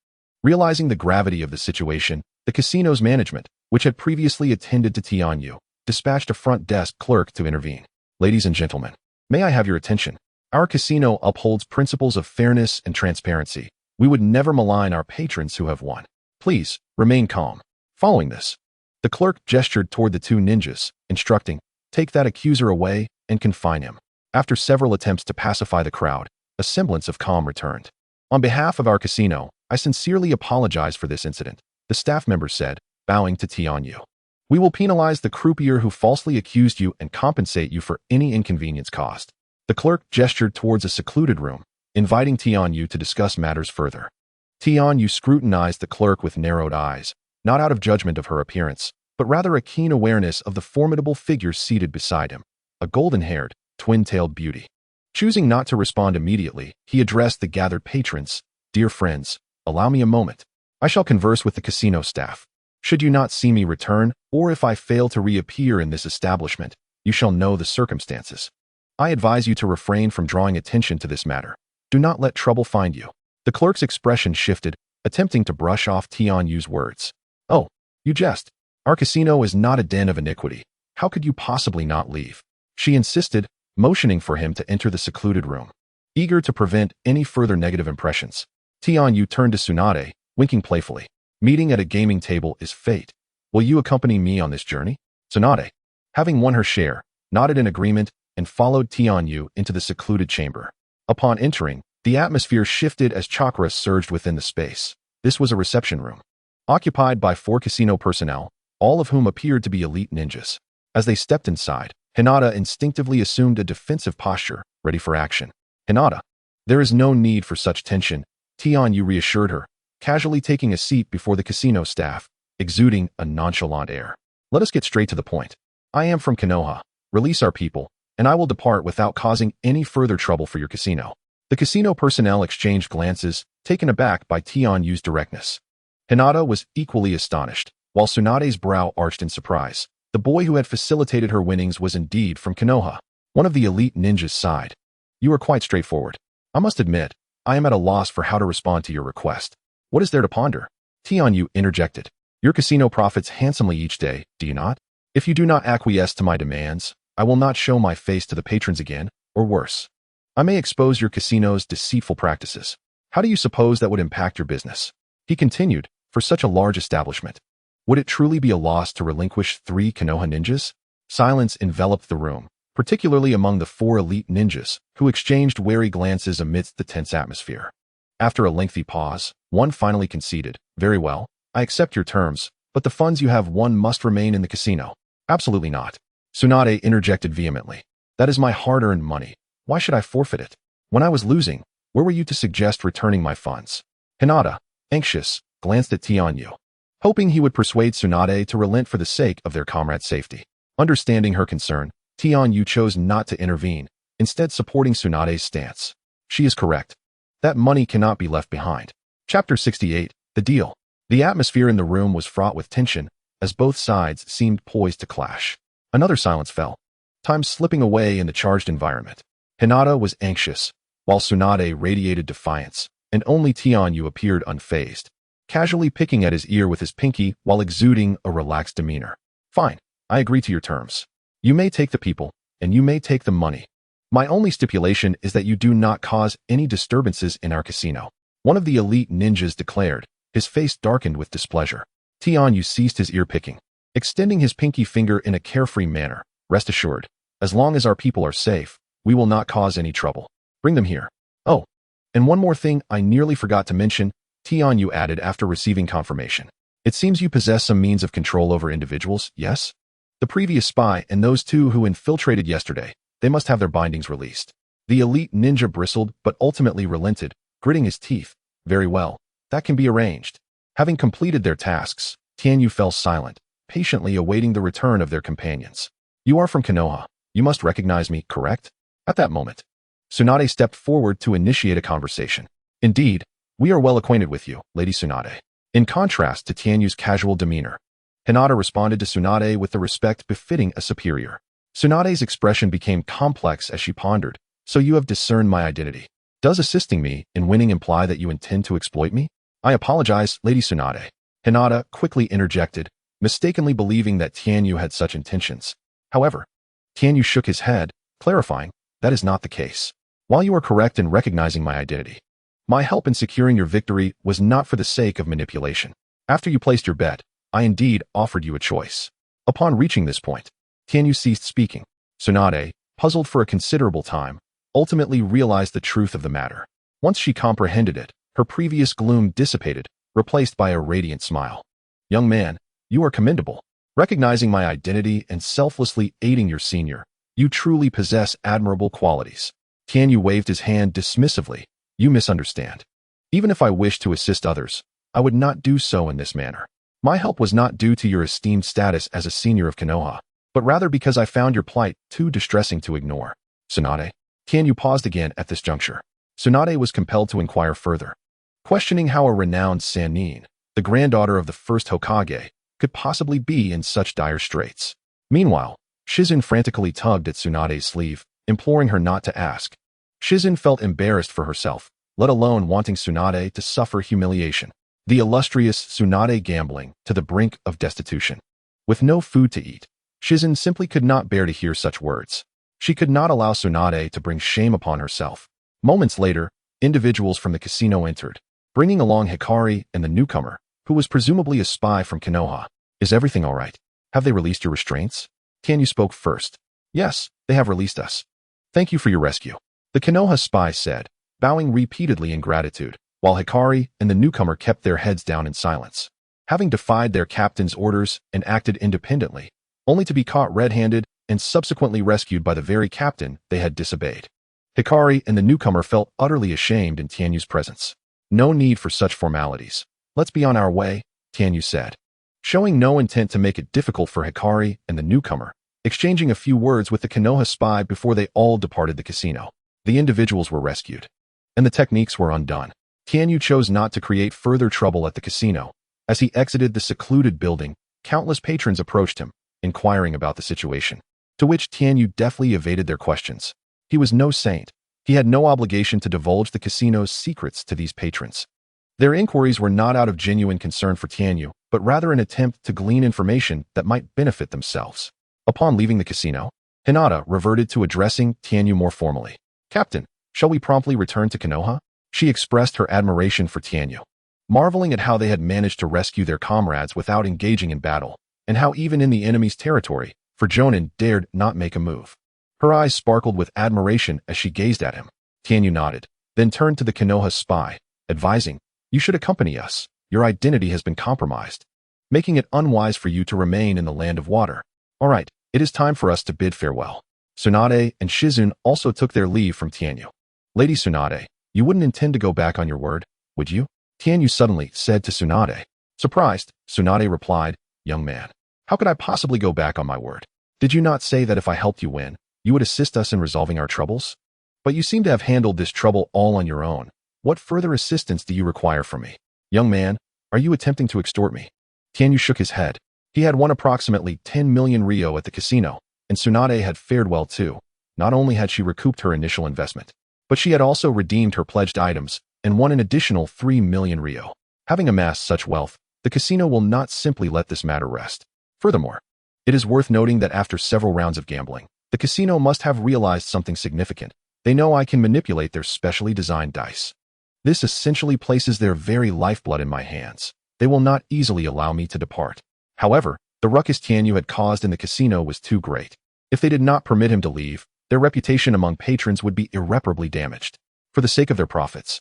Realizing the gravity of the situation, the casino's management, which had previously attended to Tianyu, dispatched a front desk clerk to intervene. "Ladies and gentlemen, may I have your attention? Our casino upholds principles of fairness and transparency. We would never malign our patrons who have won. Please, remain calm." Following this, the clerk gestured toward the two ninjas, instructing, "Take that accuser away and confine him." After several attempts to pacify the crowd, a semblance of calm returned. "On behalf of our casino, I sincerely apologize for this incident," the staff member said, bowing to Tianyu. "We will penalize the croupier who falsely accused you and compensate you for any inconvenience caused." The clerk gestured towards a secluded room, inviting Tianyu to discuss matters further. Tianyu scrutinized the clerk with narrowed eyes, not out of judgment of her appearance, but rather a keen awareness of the formidable figure seated beside him, a golden-haired, twin-tailed beauty. Choosing not to respond immediately, he addressed the gathered patrons. "Dear friends, allow me a moment. I shall converse with the casino staff. Should you not see me return, or if I fail to reappear in this establishment, you shall know the circumstances. I advise you to refrain from drawing attention to this matter. Do not let trouble find you." The clerk's expression shifted, attempting to brush off Tianyu's words. "Oh, you jest. Our casino is not a den of iniquity. How could you possibly not leave?" she insisted, motioning for him to enter the secluded room. Eager to prevent any further negative impressions, Tianyu turned to Tsunade, winking playfully. "Meeting at a gaming table is fate. Will you accompany me on this journey?" Tsunade, having won her share, nodded in agreement and followed Tianyu into the secluded chamber. Upon entering, the atmosphere shifted as chakra surged within the space. This was a reception room, occupied by 4 casino personnel, all of whom appeared to be elite ninjas. As they stepped inside, Hinata instinctively assumed a defensive posture, ready for action. "Hinata, there is no need for such tension," Tianyu reassured her, casually taking a seat before the casino staff, exuding a nonchalant air. "Let us get straight to the point. I am from Konoha. Release our people, and I will depart without causing any further trouble for your casino." The casino personnel exchanged glances, taken aback by Tianyu's directness. Hinata was equally astonished, while Tsunade's brow arched in surprise. The boy who had facilitated her winnings was indeed from Konoha. One of the elite ninjas sighed. "You are quite straightforward. I must admit, I am at a loss for how to respond to your request. What is there to ponder?" Tianyu interjected. "Your casino profits handsomely each day, do you not? If you do not acquiesce to my demands, I will not show my face to the patrons again, or worse. I may expose your casino's deceitful practices. How do you suppose that would impact your business?" He continued, "For such a large establishment, would it truly be a loss to relinquish 3 Konoha ninjas?" Silence enveloped the room, particularly among the 4 elite ninjas, who exchanged wary glances amidst the tense atmosphere. After a lengthy pause, one finally conceded. Very well, I accept your terms, but the funds you have won must remain in the casino. Absolutely not. Tsunade interjected vehemently. That is my hard-earned money. Why should I forfeit it? When I was losing, where were you to suggest returning my funds? Hinata, anxious, glanced at Tianyu, hoping he would persuade Tsunade to relent for the sake of their comrade's safety. Understanding her concern, Tianyu chose not to intervene, instead supporting Tsunade's stance. She is correct. That money cannot be left behind. Chapter 68, The Deal. The atmosphere in the room was fraught with tension, as both sides seemed poised to clash. Another silence fell, time slipping away in the charged environment. Hinata was anxious, while Tsunade radiated defiance, and only Tianyu appeared unfazed, casually picking at his ear with his pinky while exuding a relaxed demeanor. Fine, I agree to your terms. You may take the people, and you may take the money. My only stipulation is that you do not cause any disturbances in our casino. One of the elite ninjas declared, his face darkened with displeasure. Tianyu ceased his ear-picking, extending his pinky finger in a carefree manner. Rest assured, as long as our people are safe, we will not cause any trouble. Bring them here. Oh, and one more thing I nearly forgot to mention, Tianyu added after receiving confirmation. It seems you possess some means of control over individuals, yes? The previous spy and those two who infiltrated yesterday, they must have their bindings released. The elite ninja bristled but ultimately relented, gritting his teeth. Very well, that can be arranged. Having completed their tasks, Tianyu fell silent, patiently awaiting the return of their companions. You are from Konoha. You must recognize me, correct? At that moment, Tsunade stepped forward to initiate a conversation. Indeed, we are well acquainted with you, Lady Tsunade. In contrast to Tianyu's casual demeanor, Hinata responded to Tsunade with the respect befitting a superior. Tsunade's expression became complex as she pondered. So you have discerned my identity. Does assisting me in winning imply that you intend to exploit me? I apologize, Lady Tsunade. Hinata quickly interjected, mistakenly believing that Tianyu had such intentions. However, Tianyu shook his head, clarifying, that is not the case. While you are correct in recognizing my identity, my help in securing your victory was not for the sake of manipulation. After you placed your bet, I indeed offered you a choice. Upon reaching this point, Tianyu ceased speaking. Tsunade, puzzled for a considerable time, ultimately realized the truth of the matter. Once she comprehended it, her previous gloom dissipated, replaced by a radiant smile. Young man, you are commendable. Recognizing my identity and selflessly aiding your senior, you truly possess admirable qualities. Tianyu waved his hand dismissively. You misunderstand. Even if I wished to assist others, I would not do so in this manner. My help was not due to your esteemed status as a senior of Konoha, but rather because I found your plight too distressing to ignore. Tsunade. Tianyu paused again at this juncture. Tsunade was compelled to inquire further, questioning how a renowned Sannin, the granddaughter of the first Hokage, could possibly be in such dire straits. Meanwhile, Shizen frantically tugged at Tsunade's sleeve, imploring her not to ask. Shizen felt embarrassed for herself, let alone wanting Tsunade to suffer humiliation. The illustrious Tsunade gambling to the brink of destitution. With no food to eat, Shizen simply could not bear to hear such words. She could not allow Tsunade to bring shame upon herself. Moments later, individuals from the casino entered, bringing along Hikari and the newcomer, who was presumably a spy from Konoha. Is everything all right? Have they released your restraints? Tianyu spoke first. Yes, they have released us. Thank you for your rescue. The Konoha spy said, bowing repeatedly in gratitude, while Hikari and the newcomer kept their heads down in silence. Having defied their captain's orders and acted independently, only to be caught red-handed and subsequently rescued by the very captain they had disobeyed. Hikari and the newcomer felt utterly ashamed in Tianyu's presence. No need for such formalities. Let's be on our way, Tianyu said, showing no intent to make it difficult for Hikari and the newcomer, exchanging a few words with the Konoha spy before they all departed the casino. The individuals were rescued, and the techniques were undone. Tianyu chose not to create further trouble at the casino. As he exited the secluded building, countless patrons approached him, inquiring about the situation, to which Tianyu deftly evaded their questions. He was no saint. He had no obligation to divulge the casino's secrets to these patrons. Their inquiries were not out of genuine concern for Tianyu, but rather an attempt to glean information that might benefit themselves. Upon leaving the casino, Hinata reverted to addressing Tianyu more formally. Captain, shall we promptly return to Konoha? She expressed her admiration for Tianyu, marveling at how they had managed to rescue their comrades without engaging in battle, and how even in the enemy's territory, Jonin dared not make a move. Her eyes sparkled with admiration as she gazed at him. Tianyu nodded, then turned to the Konoha spy, advising, "You should accompany us. Your identity has been compromised, making it unwise for you to remain in the land of water. All right, it is time for us to bid farewell." Tsunade and Shizune also took their leave from Tianyu. "Lady Tsunade, you wouldn't intend to go back on your word, would you?" Tianyu suddenly said to Tsunade. Surprised, Tsunade replied, "Young man, how could I possibly go back on my word? Did you not say that if I helped you win, you would assist us in resolving our troubles? But you seem to have handled this trouble all on your own. What further assistance do you require from me? Young man, are you attempting to extort me?" Tianyu shook his head. He had won approximately 10 million ryo at the casino, and Tsunade had fared well too. Not only had she recouped her initial investment, but she had also redeemed her pledged items and won an additional 3 million ryo. Having amassed such wealth, the casino will not simply let this matter rest. Furthermore, it is worth noting that after several rounds of gambling, the casino must have realized something significant. They know I can manipulate their specially designed dice. This essentially places their very lifeblood in my hands. They will not easily allow me to depart. However, the ruckus Tianyu had caused in the casino was too great. If they did not permit him to leave, their reputation among patrons would be irreparably damaged. For the sake of their profits,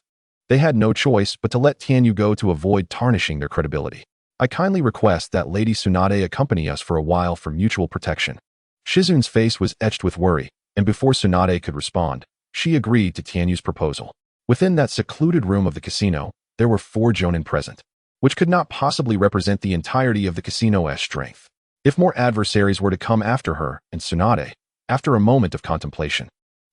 they had no choice but to let Tianyu go to avoid tarnishing their credibility. "I kindly request that Lady Tsunade accompany us for a while for mutual protection." Shizune's face was etched with worry, and before Tsunade could respond, she agreed to Tianyu's proposal. Within that secluded room of the casino, there were 4 jonin present, which could not possibly represent the entirety of the casino's strength. If more adversaries were to come after her and Tsunade, after a moment of contemplation,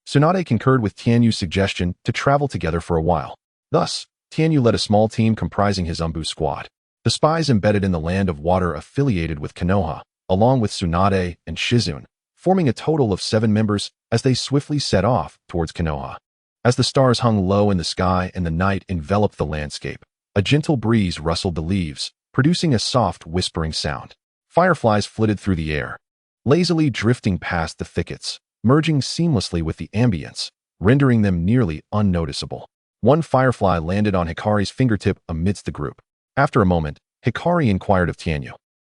Tsunade concurred with Tianyu's suggestion to travel together for a while. Thus, Tianyu led a small team comprising his Umbu squad, the spies embedded in the land of water affiliated with Konoha, along with Tsunade and Shizune, forming a total of 7 members as they swiftly set off towards Konoha. As the stars hung low in the sky and the night enveloped the landscape, a gentle breeze rustled the leaves, producing a soft whispering sound. Fireflies flitted through the air, lazily drifting past the thickets, merging seamlessly with the ambience, rendering them nearly unnoticeable. One firefly landed on Hikari's fingertip amidst the group. After a moment, Hikari inquired of Tianyu,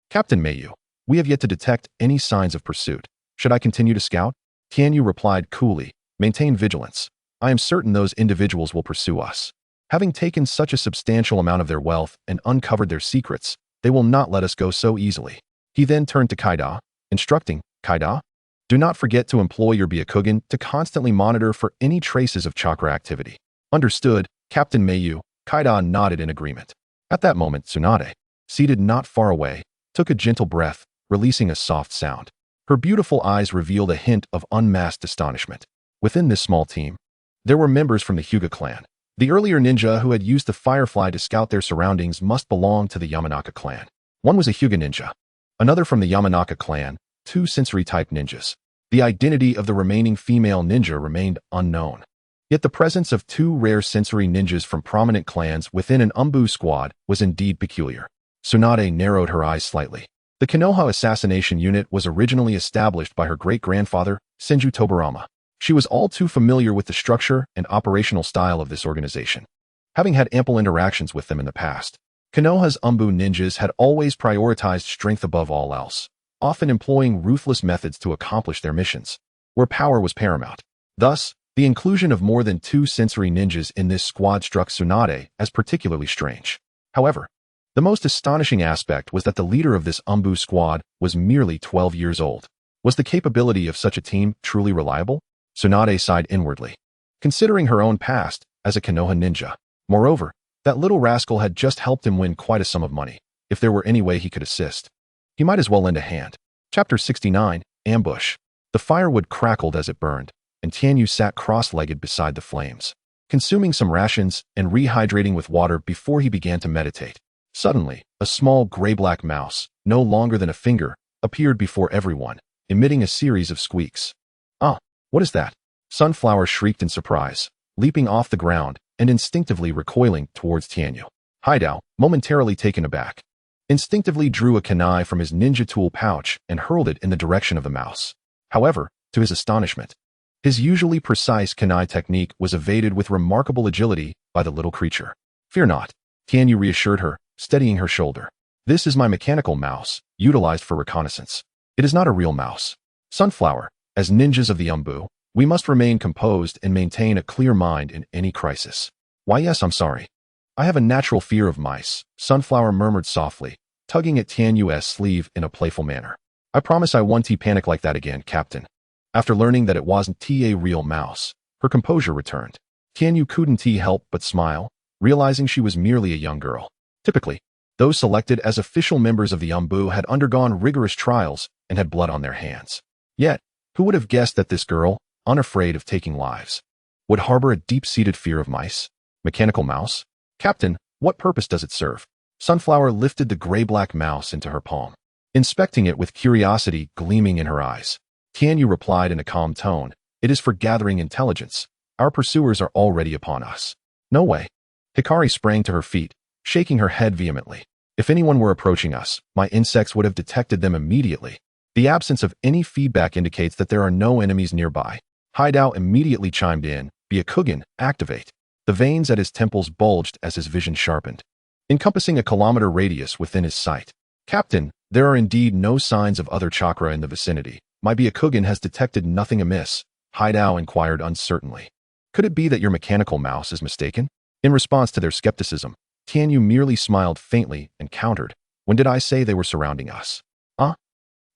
"Captain Mayu, we have yet to detect any signs of pursuit. Should I continue to scout?" Tianyu replied coolly, "Maintain vigilance. I am certain those individuals will pursue us. Having taken such a substantial amount of their wealth and uncovered their secrets, they will not let us go so easily." He then turned to Kaida, instructing, "Kaida, do not forget to employ your Byakugan to constantly monitor for any traces of chakra activity." "Understood, Captain Mayu." Kaida nodded in agreement. At that moment, Tsunade, seated not far away, took a gentle breath, releasing a soft sound. Her beautiful eyes revealed a hint of unmasked astonishment. Within this small team, there were members from the Hyuga clan. The earlier ninja who had used the firefly to scout their surroundings must belong to the Yamanaka clan. One was a Hyuga ninja, another from the Yamanaka clan, 2 sensory-type ninjas. The identity of the remaining female ninja remained unknown. Yet the presence of 2 rare sensory ninjas from prominent clans within an Umbu squad was indeed peculiar. Tsunade narrowed her eyes slightly. The Konoha assassination unit was originally established by her great-grandfather, Senju Tobarama. She was all too familiar with the structure and operational style of this organization, having had ample interactions with them in the past. Konoha's Umbu ninjas had always prioritized strength above all else, often employing ruthless methods to accomplish their missions, where power was paramount. Thus, the inclusion of more than 2 sensory ninjas in this squad struck Tsunade as particularly strange. However, the most astonishing aspect was that the leader of this Umbu squad was merely 12 years old. Was the capability of such a team truly reliable? Tsunade sighed inwardly, considering her own past as a Konoha ninja. Moreover, that little rascal had just helped him win quite a sum of money. If there were any way he could assist, he might as well lend a hand. Chapter 69, Ambush. The firewood crackled as it burned, and Tianyu sat cross-legged beside the flames, consuming some rations and rehydrating with water before he began to meditate. Suddenly, a small gray-black mouse, no longer than a finger, appeared before everyone, emitting a series of squeaks. "Ah, what is that?" Sunflower shrieked in surprise, leaping off the ground and instinctively recoiling towards Tianyu. Haidao, momentarily taken aback, instinctively drew a kunai from his ninja tool pouch and hurled it in the direction of the mouse. However, to his astonishment, his usually precise kunai technique was evaded with remarkable agility by the little creature. "Fear not," Tianyu reassured her, steadying her shoulder. "This is my mechanical mouse, utilized for reconnaissance. It is not a real mouse." Sunflower, as ninjas of the Umbu, we must remain composed and maintain a clear mind in any crisis. "Why yes, I'm sorry." I have a natural fear of mice, Sunflower murmured softly, tugging at Tianyu's sleeve in a playful manner. I promise I won't panic like that again, Captain. After learning that it wasn't a real mouse, her composure returned. Tianyu couldn't help but smile, realizing she was merely a young girl. Typically, those selected as official members of the Umbu had undergone rigorous trials and had blood on their hands. Yet, who would have guessed that this girl, unafraid of taking lives, would harbor a deep-seated fear of mice? Mechanical mouse? Captain, what purpose does it serve? Sunflower lifted the gray-black mouse into her palm, inspecting it with curiosity gleaming in her eyes. Tianyu replied in a calm tone, "It is for gathering intelligence. Our pursuers are already upon us." "No way." Hikari sprang to her feet, shaking her head vehemently. "If anyone were approaching us, my insects would have detected them immediately. The absence of any feedback indicates that there are no enemies nearby." Haidao immediately chimed in, "Byakugan, activate." The veins at his temples bulged as his vision sharpened, encompassing a kilometer radius within his sight. "Captain, there are indeed no signs of other chakra in the vicinity. My Byakugan has detected nothing amiss," Haidao inquired uncertainly. "Could it be that your mechanical mouse is mistaken?" In response to their skepticism, Tianyu merely smiled faintly and countered, "When did I say they were surrounding us?"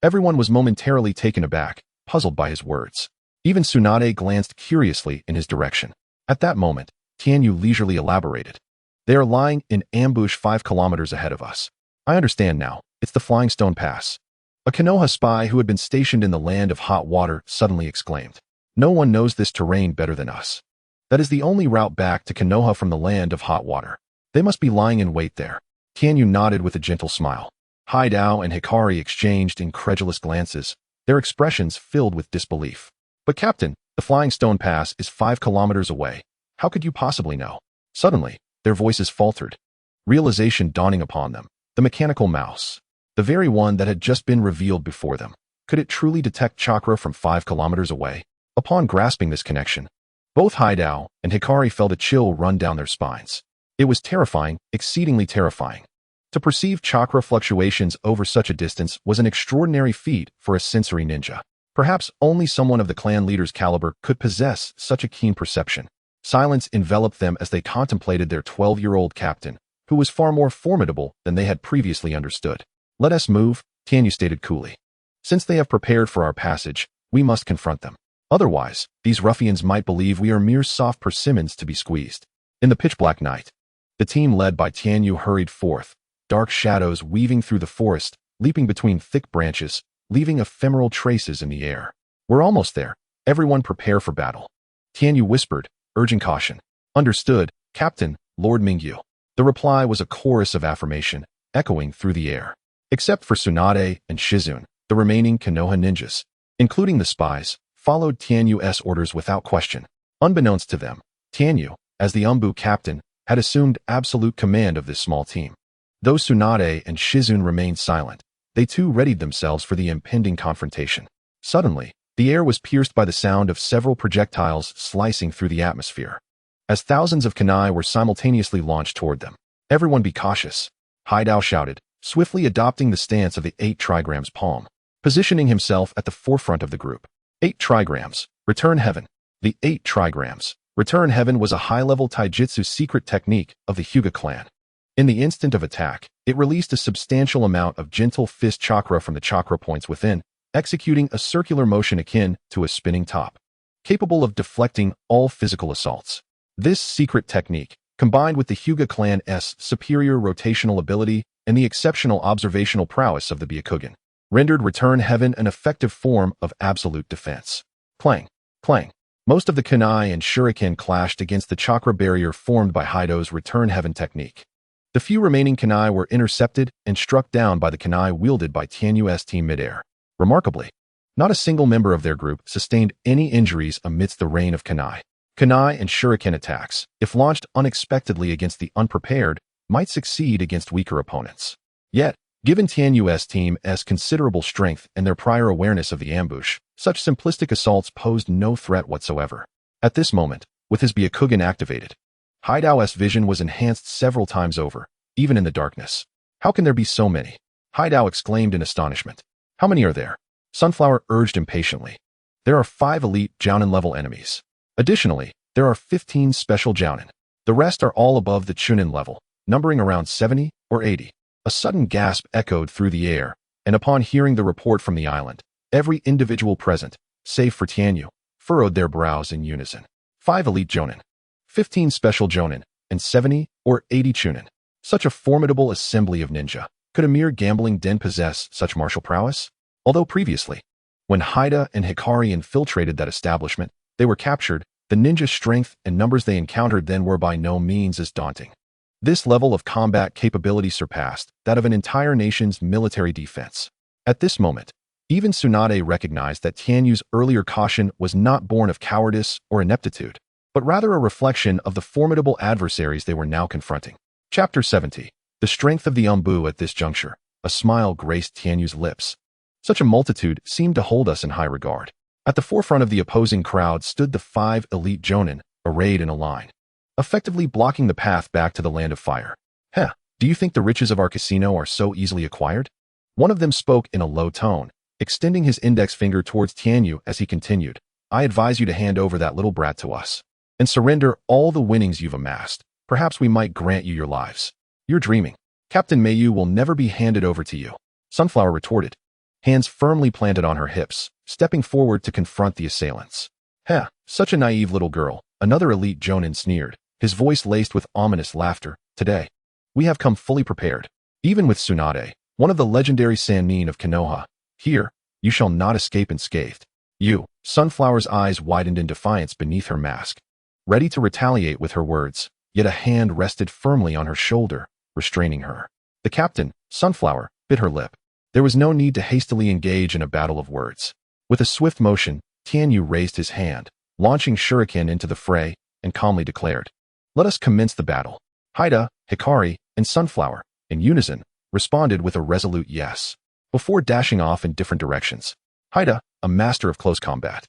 Everyone was momentarily taken aback, puzzled by his words. Even Tsunade glanced curiously in his direction. At that moment, Tianyu leisurely elaborated. "They are lying in ambush 5 kilometers ahead of us. I understand now. It's the Flying Stone Pass." A Konoha spy who had been stationed in the land of hot water suddenly exclaimed, "No one knows this terrain better than us. That is the only route back to Konoha from the land of hot water. They must be lying in wait there." Tianyu nodded with a gentle smile. Haidao and Hikari exchanged incredulous glances, their expressions filled with disbelief. "But Captain, the Flying Stone Pass is 5 kilometers away. How could you possibly know?" Suddenly, their voices faltered, realization dawning upon them. The mechanical mouse, the very one that had just been revealed before them. Could it truly detect chakra from 5 kilometers away? Upon grasping this connection, both Haidao and Hikari felt a chill run down their spines. It was terrifying, exceedingly terrifying. To perceive chakra fluctuations over such a distance was an extraordinary feat for a sensory ninja. Perhaps only someone of the clan leader's caliber could possess such a keen perception. Silence enveloped them as they contemplated their 12-year-old captain, who was far more formidable than they had previously understood. "Let us move," Tianyu stated coolly. "Since they have prepared for our passage, we must confront them. Otherwise, these ruffians might believe we are mere soft persimmons to be squeezed." In the pitch-black night, the team led by Tianyu hurried forth, dark shadows weaving through the forest, leaping between thick branches, leaving ephemeral traces in the air. "We're almost there. Everyone prepare for battle," Tianyu whispered, urging caution. "Understood, Captain, Lord Mingyu." The reply was a chorus of affirmation, echoing through the air. Except for Tsunade and Shizune, the remaining Konoha ninjas, including the spies, followed Tianyu's orders without question. Unbeknownst to them, Tianyu, as the Umbu captain, had assumed absolute command of this small team. Though Tsunade and Shizune remained silent, they too readied themselves for the impending confrontation. Suddenly, the air was pierced by the sound of several projectiles slicing through the atmosphere, as thousands of kunai were simultaneously launched toward them. "Everyone be cautious," Haidao shouted, swiftly adopting the stance of the 8 trigrams palm, positioning himself at the forefront of the group. 8 trigrams, return heaven. The 8 trigrams, return heaven was a high-level taijutsu secret technique of the Hyuga clan. In the instant of attack, it released a substantial amount of gentle fist chakra from the chakra points within, executing a circular motion akin to a spinning top, capable of deflecting all physical assaults. This secret technique, combined with the Hyuga clan's superior rotational ability and the exceptional observational prowess of the Byakugan, rendered return heaven an effective form of absolute defense. Clang, clang. Most of the kunai and shuriken clashed against the chakra barrier formed by Haido's return heaven technique. The few remaining kunai were intercepted and struck down by the kunai wielded by Tianyu's team midair. Remarkably, not a single member of their group sustained any injuries amidst the rain of kunai. Kunai and shuriken attacks, if launched unexpectedly against the unprepared, might succeed against weaker opponents. Yet, given Tianyu's team's considerable strength and their prior awareness of the ambush, such simplistic assaults posed no threat whatsoever. At this moment, with his Byakugan activated, Haidao's vision was enhanced several times over, even in the darkness. "How can there be so many?" Haidao exclaimed in astonishment. "How many are there?" Sunflower urged impatiently. "There are 5 elite Jounin-level enemies. Additionally, there are 15 special Jounin. The rest are all above the Chunin level, numbering around 70 or 80. A sudden gasp echoed through the air, and upon hearing the report from the island, every individual present, save for Tianyu, furrowed their brows in unison. 5 elite Jonin, 15 special Jonin, and 70 or 80 Chunin. Such a formidable assembly of ninja. Could a mere gambling den possess such martial prowess? Although previously, when Haida and Hikari infiltrated that establishment, they were captured, the ninja strength and numbers they encountered then were by no means as daunting. This level of combat capability surpassed that of an entire nation's military defense. At this moment, even Tsunade recognized that Tianyu's earlier caution was not born of cowardice or ineptitude, but rather a reflection of the formidable adversaries they were now confronting. Chapter 70. The strength of the Umbu. At this juncture, a smile graced Tianyu's lips. Such a multitude seemed to hold us in high regard. At the forefront of the opposing crowd stood the 5 elite Jonin, arrayed in a line, effectively blocking the path back to the land of fire. Do you think the riches of our casino are so easily acquired? One of them spoke in a low tone, extending his index finger towards Tianyu as he continued. I advise you to hand over that little brat to us, and surrender all the winnings you've amassed. Perhaps we might grant you your lives. You're dreaming. Captain Mayu will never be handed over to you, Sunflower retorted, hands firmly planted on her hips, stepping forward to confront the assailants. Such a naive little girl, another elite Jonin sneered, his voice laced with ominous laughter. Today, we have come fully prepared. Even with Tsunade, one of the legendary Sannin of Konoha, here, you shall not escape unscathed. You, Sunflower's eyes widened in defiance beneath her mask, ready to retaliate with her words, yet a hand rested firmly on her shoulder, restraining her. The captain, Sunflower, bit her lip. There was no need to hastily engage in a battle of words. With a swift motion, Tianyu raised his hand, launching shuriken into the fray, and calmly declared, "Let us commence the battle." Haida, Hikari, and Sunflower, in unison, responded with a resolute yes, before dashing off in different directions. Haida, a master of close combat,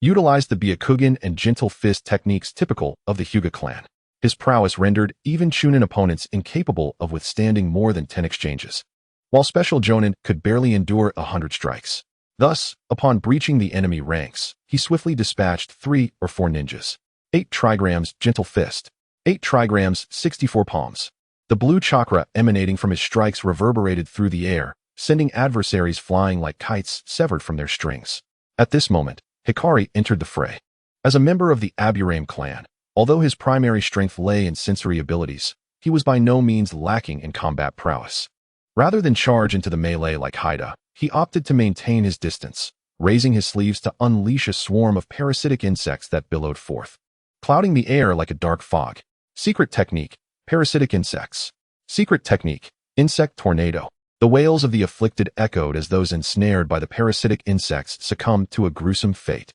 utilized the Byakugan and gentle fist techniques typical of the Hyuga clan. His prowess rendered even Chunin opponents incapable of withstanding more than 10 exchanges, while special Jonin could barely endure 100 strikes. Thus, upon breaching the enemy ranks, he swiftly dispatched 3 or 4 ninjas. 8 trigrams gentle fist, 8 trigrams 64 palms. The blue chakra emanating from his strikes reverberated through the air, sending adversaries flying like kites severed from their strings. At this moment, Hikari entered the fray. As a member of the Aburame clan, although his primary strength lay in sensory abilities, he was by no means lacking in combat prowess. Rather than charge into the melee like Haida, he opted to maintain his distance, raising his sleeves to unleash a swarm of parasitic insects that billowed forth, clouding the air like a dark fog. Secret technique, parasitic insects. Secret technique, insect tornado. The wails of the afflicted echoed as those ensnared by the parasitic insects succumbed to a gruesome fate.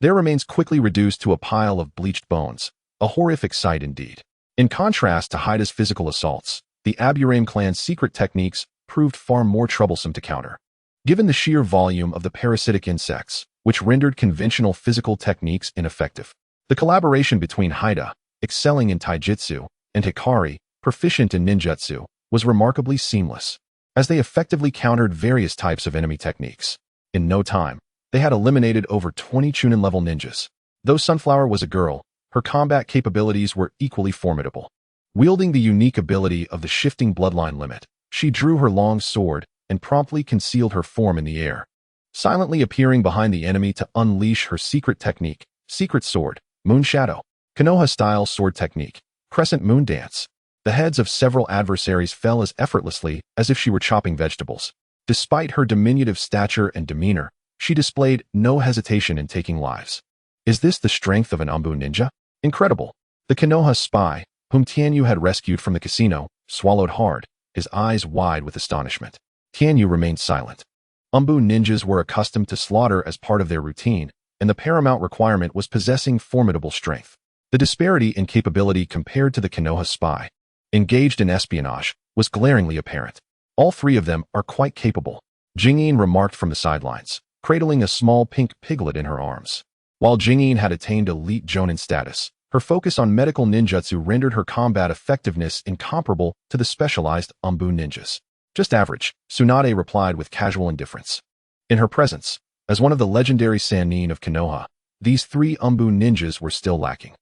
Their remains quickly reduced to a pile of bleached bones, a horrific sight indeed. In contrast to Haida's physical assaults, the Aburame clan's secret techniques proved far more troublesome to counter. Given the sheer volume of the parasitic insects, which rendered conventional physical techniques ineffective, the collaboration between Haida, excelling in taijutsu, and Hikari, proficient in ninjutsu, was remarkably seamless, as they effectively countered various types of enemy techniques. In no time, they had eliminated over 20 Chunin-level ninjas. Though Sunflower was a girl, her combat capabilities were equally formidable. Wielding the unique ability of the shifting bloodline limit, she drew her long sword and promptly concealed her form in the air, silently appearing behind the enemy to unleash her secret technique, secret sword, moon shadow, Konoha-style sword technique, crescent moon dance. The heads of several adversaries fell as effortlessly as if she were chopping vegetables. Despite her diminutive stature and demeanor, she displayed no hesitation in taking lives. Is this the strength of an Umbu ninja? Incredible. The Konoha spy, whom Tianyu had rescued from the casino, swallowed hard, his eyes wide with astonishment. Tianyu remained silent. Umbu ninjas were accustomed to slaughter as part of their routine, and the paramount requirement was possessing formidable strength. The disparity in capability compared to the Konoha spy, engaged in espionage, was glaringly apparent. All 3 of them are quite capable, Jingyin remarked from the sidelines, cradling a small pink piglet in her arms. While Jingyin had attained elite Jonin status, her focus on medical ninjutsu rendered her combat effectiveness incomparable to the specialized Umbu ninjas. Just average, Tsunade replied with casual indifference. In her presence, as one of the legendary Sannin of Konoha, these 3 Umbu ninjas were still lacking.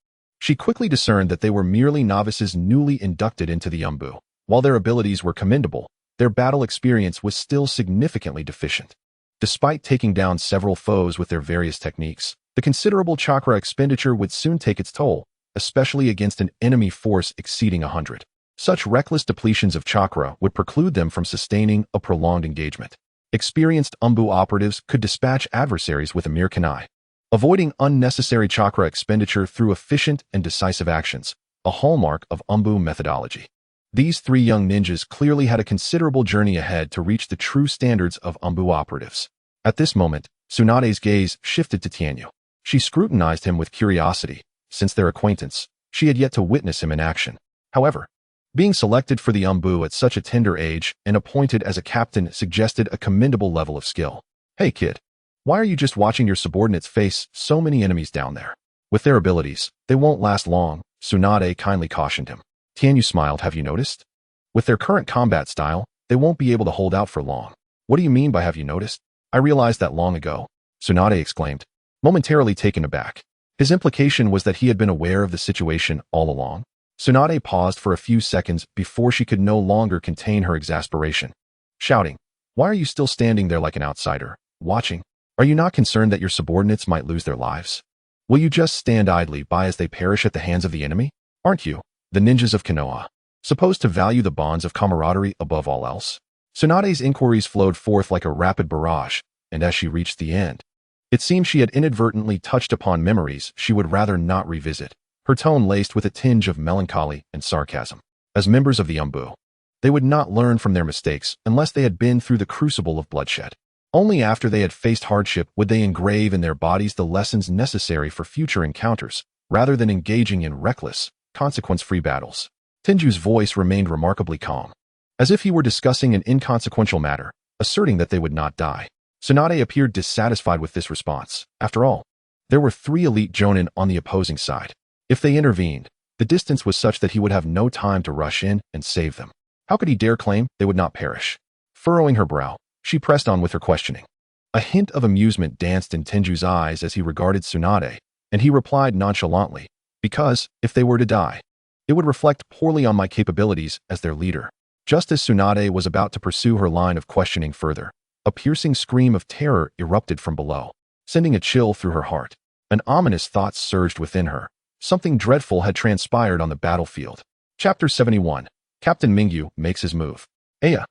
She quickly discerned that they were merely novices newly inducted into the Umbu. While their abilities were commendable, their battle experience was still significantly deficient. Despite taking down several foes with their various techniques, the considerable chakra expenditure would soon take its toll, especially against an enemy force exceeding 100. Such reckless depletions of chakra would preclude them from sustaining a prolonged engagement. Experienced Umbu operatives could dispatch adversaries with a mere kunai, avoiding unnecessary chakra expenditure through efficient and decisive actions, a hallmark of Umbu methodology. These three young ninjas clearly had a considerable journey ahead to reach the true standards of Umbu operatives. At this moment, Tsunade's gaze shifted to Tianyu. She scrutinized him with curiosity. Since their acquaintance, she had yet to witness him in action. However, being selected for the Umbu at such a tender age and appointed as a captain suggested a commendable level of skill. Hey kid, why are you just watching your subordinates face so many enemies down there? With their abilities, they won't last long, Tsunade kindly cautioned him. Tianyu smiled. Have you noticed? With their current combat style, they won't be able to hold out for long. What do you mean by have you noticed? I realized that long ago, Tsunade exclaimed, momentarily taken aback. His implication was that he had been aware of the situation all along. Tsunade paused for a few seconds before she could no longer contain her exasperation, shouting, "Why are you still standing there like an outsider, watching? Are you not concerned that your subordinates might lose their lives? Will you just stand idly by as they perish at the hands of the enemy? Aren't you, the ninjas of Konoha, supposed to value the bonds of camaraderie above all else?" Tsunade's inquiries flowed forth like a rapid barrage, and as she reached the end, it seemed she had inadvertently touched upon memories she would rather not revisit, her tone laced with a tinge of melancholy and sarcasm. As members of the Umbu, they would not learn from their mistakes unless they had been through the crucible of bloodshed. Only after they had faced hardship would they engrave in their bodies the lessons necessary for future encounters, rather than engaging in reckless, consequence-free battles. Tenju's voice remained remarkably calm, as if he were discussing an inconsequential matter, asserting that they would not die. Tsunade appeared dissatisfied with this response. After all, there were 3 elite jonin on the opposing side. If they intervened, the distance was such that he would have no time to rush in and save them. How could he dare claim they would not perish? Furrowing her brow, she pressed on with her questioning. A hint of amusement danced in Tenju's eyes as he regarded Tsunade, and he replied nonchalantly, "Because, if they were to die, it would reflect poorly on my capabilities as their leader." Just as Tsunade was about to pursue her line of questioning further, a piercing scream of terror erupted from below, sending a chill through her heart. An ominous thought surged within her. Something dreadful had transpired on the battlefield. Chapter 71. Captain Mingyu makes his move. Aya!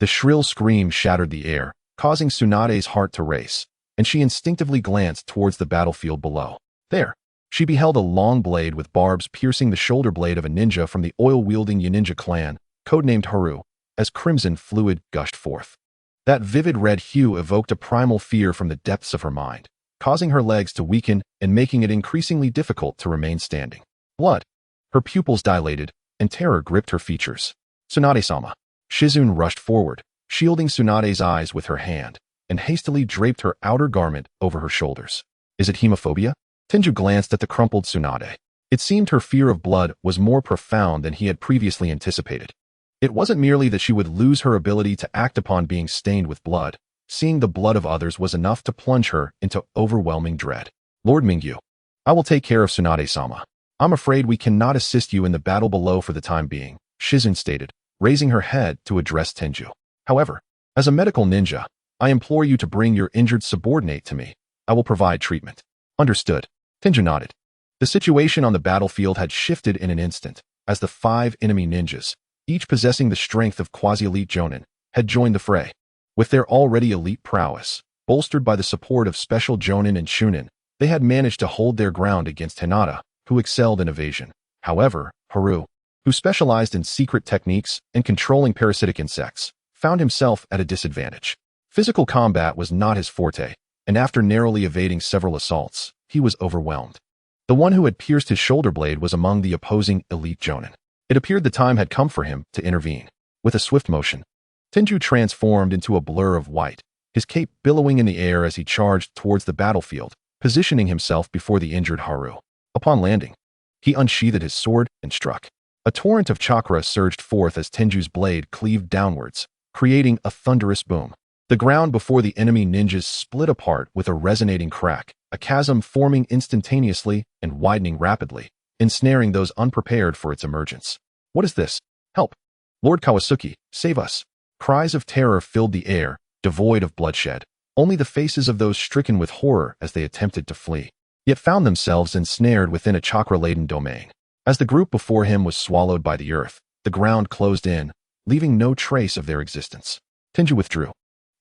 The shrill scream shattered the air, causing Tsunade's heart to race, and she instinctively glanced towards the battlefield below. There, she beheld a long blade with barbs piercing the shoulder blade of a ninja from the oil-wielding Yaninja clan, codenamed Haru, as crimson fluid gushed forth. That vivid red hue evoked a primal fear from the depths of her mind, causing her legs to weaken and making it increasingly difficult to remain standing. Blood. Her pupils dilated, and terror gripped her features. "Tsunade-sama." Shizune rushed forward, shielding Tsunade's eyes with her hand, and hastily draped her outer garment over her shoulders. Is it hemophobia? Tenju glanced at the crumpled Tsunade. It seemed her fear of blood was more profound than he had previously anticipated. It wasn't merely that she would lose her ability to act upon being stained with blood. Seeing the blood of others was enough to plunge her into overwhelming dread. "Lord Mingyu, I will take care of Tsunade-sama. I'm afraid we cannot assist you in the battle below for the time being," Shizune stated, raising her head to address Tenju. "However, as a medical ninja, I implore you to bring your injured subordinate to me. I will provide treatment." "Understood." Tenju nodded. The situation on the battlefield had shifted in an instant, as the 5 enemy ninjas, each possessing the strength of quasi-elite jonin, had joined the fray. With their already elite prowess, bolstered by the support of special jonin and shunin, they had managed to hold their ground against Hinata, who excelled in evasion. However, Haru, who specialized in secret techniques and controlling parasitic insects, found himself at a disadvantage. Physical combat was not his forte, and after narrowly evading several assaults, he was overwhelmed. The one who had pierced his shoulder blade was among the opposing elite jonin. It appeared the time had come for him to intervene. With a swift motion, Tenju transformed into a blur of white, his cape billowing in the air as he charged towards the battlefield, positioning himself before the injured Haru. Upon landing, he unsheathed his sword and struck. A torrent of chakra surged forth as Tenju's blade cleaved downwards, creating a thunderous boom. The ground before the enemy ninjas split apart with a resonating crack, a chasm forming instantaneously and widening rapidly, ensnaring those unprepared for its emergence. What is this? Help! Lord Kawasuki, save us! Cries of terror filled the air, devoid of bloodshed. Only the faces of those stricken with horror as they attempted to flee, yet found themselves ensnared within a chakra-laden domain. As the group before him was swallowed by the earth, the ground closed in, leaving no trace of their existence. Tenju withdrew,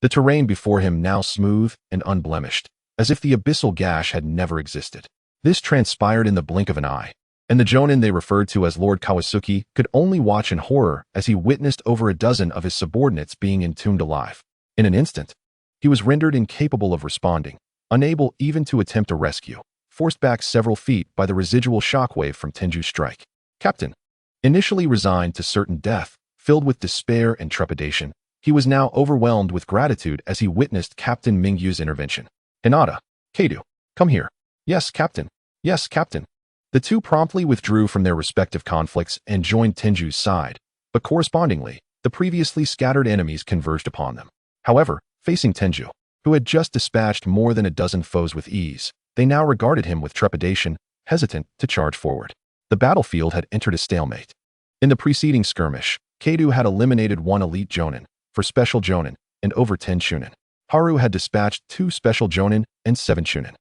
the terrain before him now smooth and unblemished, as if the abyssal gash had never existed. This transpired in the blink of an eye, and the jonin they referred to as Lord Kawasuki could only watch in horror as he witnessed over a dozen of his subordinates being entombed alive. In an instant, he was rendered incapable of responding, unable even to attempt a rescue, forced back several feet by the residual shockwave from Tenju's strike. Captain, initially resigned to certain death, filled with despair and trepidation, he was now overwhelmed with gratitude as he witnessed Captain Mingyu's intervention. Hinata, Keidu, come here. Yes, Captain. Yes, Captain. The two promptly withdrew from their respective conflicts and joined Tenju's side, but correspondingly, the previously scattered enemies converged upon them. However, facing Tenju, who had just dispatched more than a dozen foes with ease, they now regarded him with trepidation, hesitant to charge forward. The battlefield had entered a stalemate. In the preceding skirmish, Keidu had eliminated 1 elite jonin, for special jonin, and over 10 shunin. Haru had dispatched 2 special jonin and 7 chunin.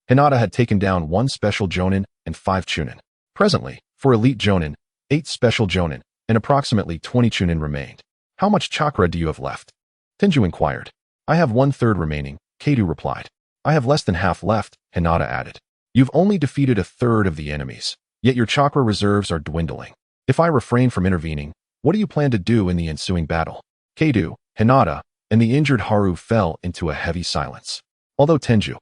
Hinata had taken down 1 special jonin and 5 chunin. Presently, for elite jonin, 8 special jonin, and approximately 20 chunin remained. How much chakra do you have left? Tenju inquired. I have 1/3 remaining, Keidu replied. I have less than half left, Hinata added. You've only defeated 1/3 of the enemies, yet your chakra reserves are dwindling. If I refrain from intervening, what do you plan to do in the ensuing battle? Keidu, Hinata, and the injured Haru fell into a heavy silence. Although Tenju,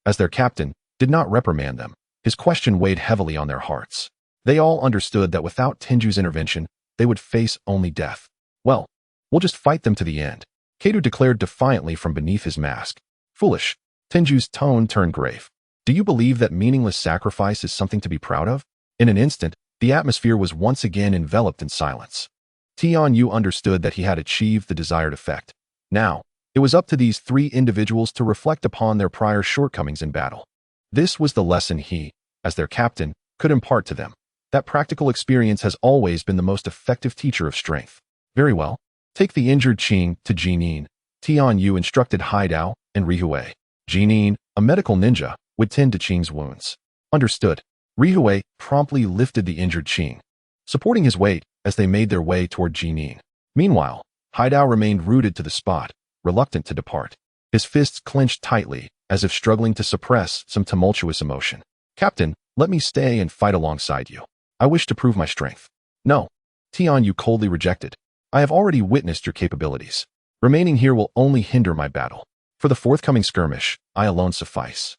as their captain, did not reprimand them, his question weighed heavily on their hearts. They all understood that without Tenju's intervention, they would face only death. Well, we'll just fight them to the end, Keidu declared defiantly from beneath his mask. Foolish. Tenju's tone turned grave. Do you believe that meaningless sacrifice is something to be proud of? In an instant, the atmosphere was once again enveloped in silence. Tianyu understood that he had achieved the desired effect. Now, it was up to these 3 individuals to reflect upon their prior shortcomings in battle. This was the lesson he, as their captain, could impart to them. That practical experience has always been the most effective teacher of strength. Very well. Take the injured Qing to Jinin, Tianyu instructed Haidao and Rihue. Jinin, a medical ninja, would tend to Qing's wounds. Understood. Rihue promptly lifted the injured Qing, supporting his weight as they made their way toward Jinin. Meanwhile, Haidao remained rooted to the spot, reluctant to depart. His fists clenched tightly, as if struggling to suppress some tumultuous emotion. Captain, let me stay and fight alongside you. I wish to prove my strength. No. Tianyu coldly rejected. I have already witnessed your capabilities. Remaining here will only hinder my battle. For the forthcoming skirmish, I alone suffice.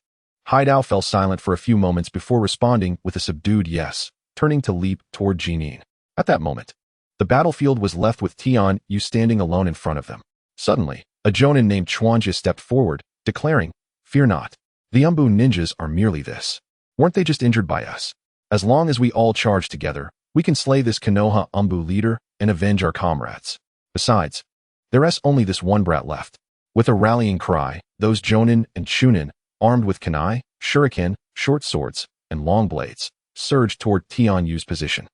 Haidao fell silent for a few moments before responding with a subdued yes, turning to leap toward Jinin. At that moment, the battlefield was left with Tianyu standing alone in front of them. Suddenly, a jonin named Chuanjia stepped forward, declaring, Fear not. The Umbu ninjas are merely this. Weren't they just injured by us? As long as we all charge together, we can slay this Konoha Umbu leader and avenge our comrades. Besides, there's only this one brat left. With a rallying cry, those jonin and chunin, armed with kunai, shuriken, short swords, and long blades, surged toward Tianyu's position.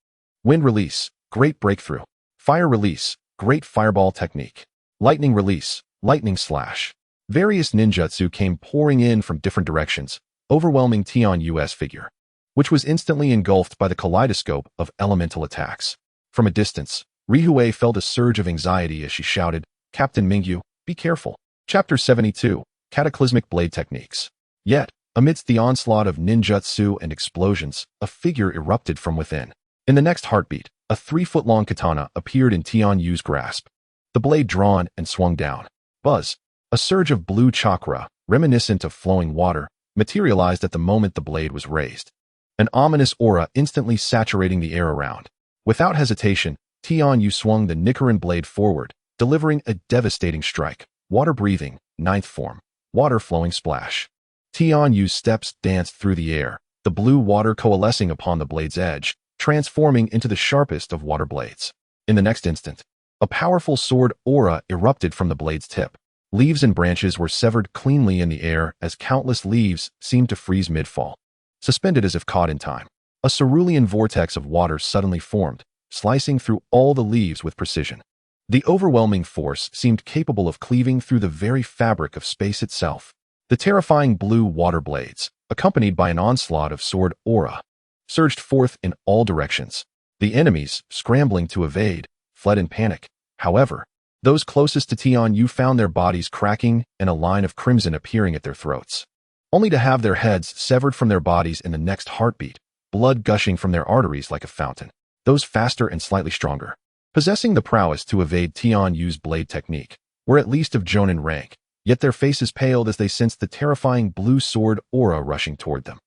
Wind release, great breakthrough. Fire release, great fireball technique. Lightning release, lightning slash. Various ninjutsu came pouring in from different directions, overwhelming Tianyu's figure, which was instantly engulfed by the kaleidoscope of elemental attacks. From a distance, Rihue felt a surge of anxiety as she shouted, Captain Mingyu, be careful. Chapter 72, Cataclysmic Blade Techniques. Yet, amidst the onslaught of ninjutsu and explosions, a figure erupted from within. In the next heartbeat, a 3-foot-long katana appeared in Tianyu's grasp. The blade drawn and swung down. Buzz. A surge of blue chakra, reminiscent of flowing water, materialized at the moment the blade was raised. An ominous aura instantly saturating the air around. Without hesitation, Tianyu swung the Nichiren blade forward, delivering a devastating strike. Water-breathing, 9th form. Water-flowing splash. Tianyu's steps danced through the air, the blue water coalescing upon the blade's edge, transforming into the sharpest of water blades. In the next instant, a powerful sword aura erupted from the blade's tip. Leaves and branches were severed cleanly in the air as countless leaves seemed to freeze mid-fall, suspended as if caught in time. A A cerulean vortex of water suddenly formed, slicing through all the leaves with precision. The overwhelming force seemed capable of cleaving through the very fabric of space itself. The terrifying blue water blades, accompanied by an onslaught of sword aura, surged forth in all directions. The enemies, scrambling to evade, fled in panic. However, those closest to Tian Yu found their bodies cracking and a line of crimson appearing at their throats, only to have their heads severed from their bodies in the next heartbeat, blood gushing from their arteries like a fountain. Those faster and slightly stronger, possessing the prowess to evade Tian Yu's blade technique, were at least of Jonin rank, yet their faces paled as they sensed the terrifying blue sword aura rushing toward them.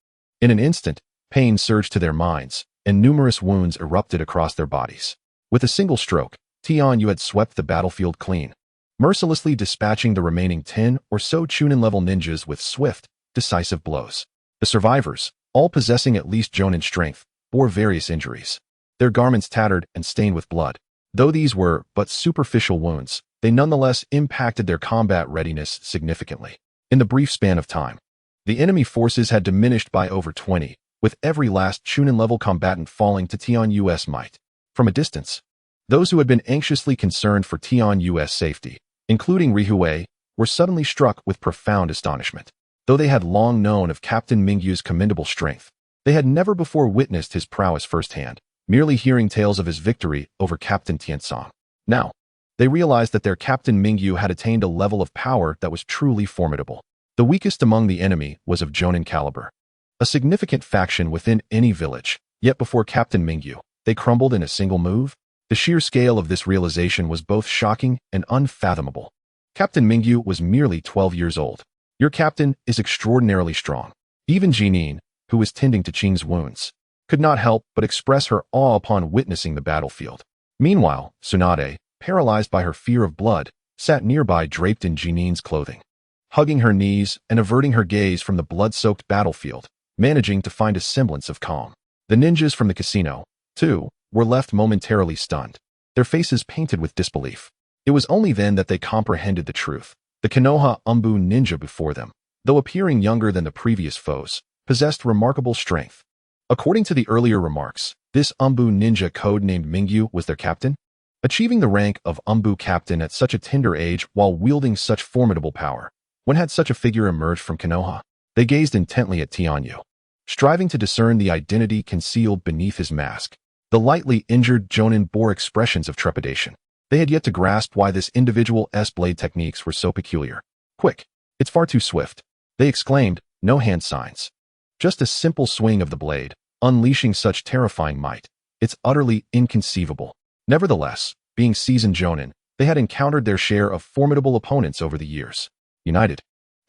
In an instant, pain surged to their minds, and numerous wounds erupted across their bodies. With a single stroke, Tian Yu had swept the battlefield clean, mercilessly dispatching the remaining 10 or so Chunin-level ninjas with swift, decisive blows. The survivors, all possessing at least Jonin strength, bore various injuries. Their garments tattered and stained with blood. Though these were but superficial wounds, they nonetheless impacted their combat readiness significantly. In the brief span of time, the enemy forces had diminished by over 20, with every last Chunin-level combatant falling to Tian Yu's might. From a distance, those who had been anxiously concerned for Tian Yu's safety, including Rihuei, were suddenly struck with profound astonishment. Though they had long known of Captain Mingyu's commendable strength, they had never before witnessed his prowess firsthand, merely hearing tales of his victory over Captain Tiansong. Now, they realized that their Captain Mingyu had attained a level of power that was truly formidable. The weakest among the enemy was of Jonin caliber, a significant faction within any village, yet before Captain Mingyu, they crumbled in a single move. The sheer scale of this realization was both shocking and unfathomable. Captain Mingyu was merely 12 years old. Your captain is extraordinarily strong. Even Jinin, who was tending to Qing's wounds, could not help but express her awe upon witnessing the battlefield. Meanwhile, Tsunade, paralyzed by her fear of blood, sat nearby draped in Jinin's clothing, hugging her knees and averting her gaze from the blood-soaked battlefield, managing to find a semblance of calm. The ninjas from the casino, too, were left momentarily stunned, their faces painted with disbelief. It was only then that they comprehended the truth. The Konoha Umbu ninja before them, though appearing younger than the previous foes, possessed remarkable strength. According to the earlier remarks, this Umbu ninja code-named Mingyu was their captain. Achieving the rank of Umbu captain at such a tender age while wielding such formidable power, when had such a figure emerged from Konoha? They gazed intently at Tian Yu, striving to discern the identity concealed beneath his mask. The lightly injured Jonin bore expressions of trepidation. They had yet to grasp why this individual's blade techniques were so peculiar. Quick! It's far too swift. They exclaimed, no hand signs. Just a simple swing of the blade, unleashing such terrifying might. It's utterly inconceivable. Nevertheless, being seasoned Jonin, they had encountered their share of formidable opponents over the years. United,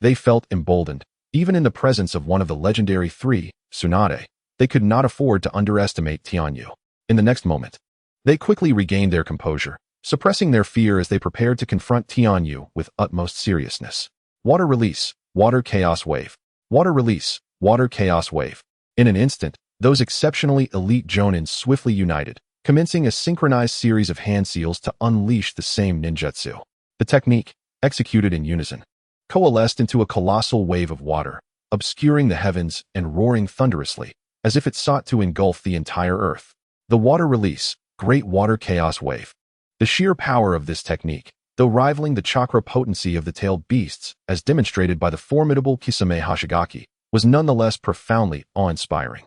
they felt emboldened. Even in the presence of one of the legendary three, Tsunade, they could not afford to underestimate Tian Yu. In the next moment, they quickly regained their composure, suppressing their fear as they prepared to confront Tian Yu with utmost seriousness. Water release, water chaos wave. Water release, water chaos wave. In an instant, those exceptionally elite Jonin swiftly united, commencing a synchronized series of hand seals to unleash the same ninjutsu. The technique, executed in unison, coalesced into a colossal wave of water, obscuring the heavens and roaring thunderously, as if it sought to engulf the entire earth. The water release, great water chaos wave. The sheer power of this technique, though rivaling the chakra potency of the tailed beasts, as demonstrated by the formidable Kisame Hashigaki, was nonetheless profoundly awe-inspiring.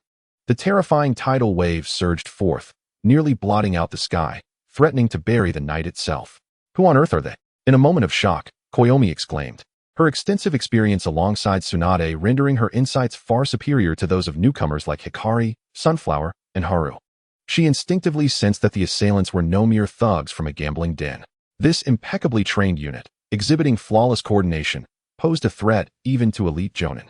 The terrifying tidal wave surged forth, nearly blotting out the sky, threatening to bury the night itself. Who on earth are they? In a moment of shock, Koyomi exclaimed, her extensive experience alongside Tsunade rendering her insights far superior to those of newcomers like Hikari, Sunflower, and Haru. She instinctively sensed that the assailants were no mere thugs from a gambling den. This impeccably trained unit, exhibiting flawless coordination, posed a threat even to elite Jonin,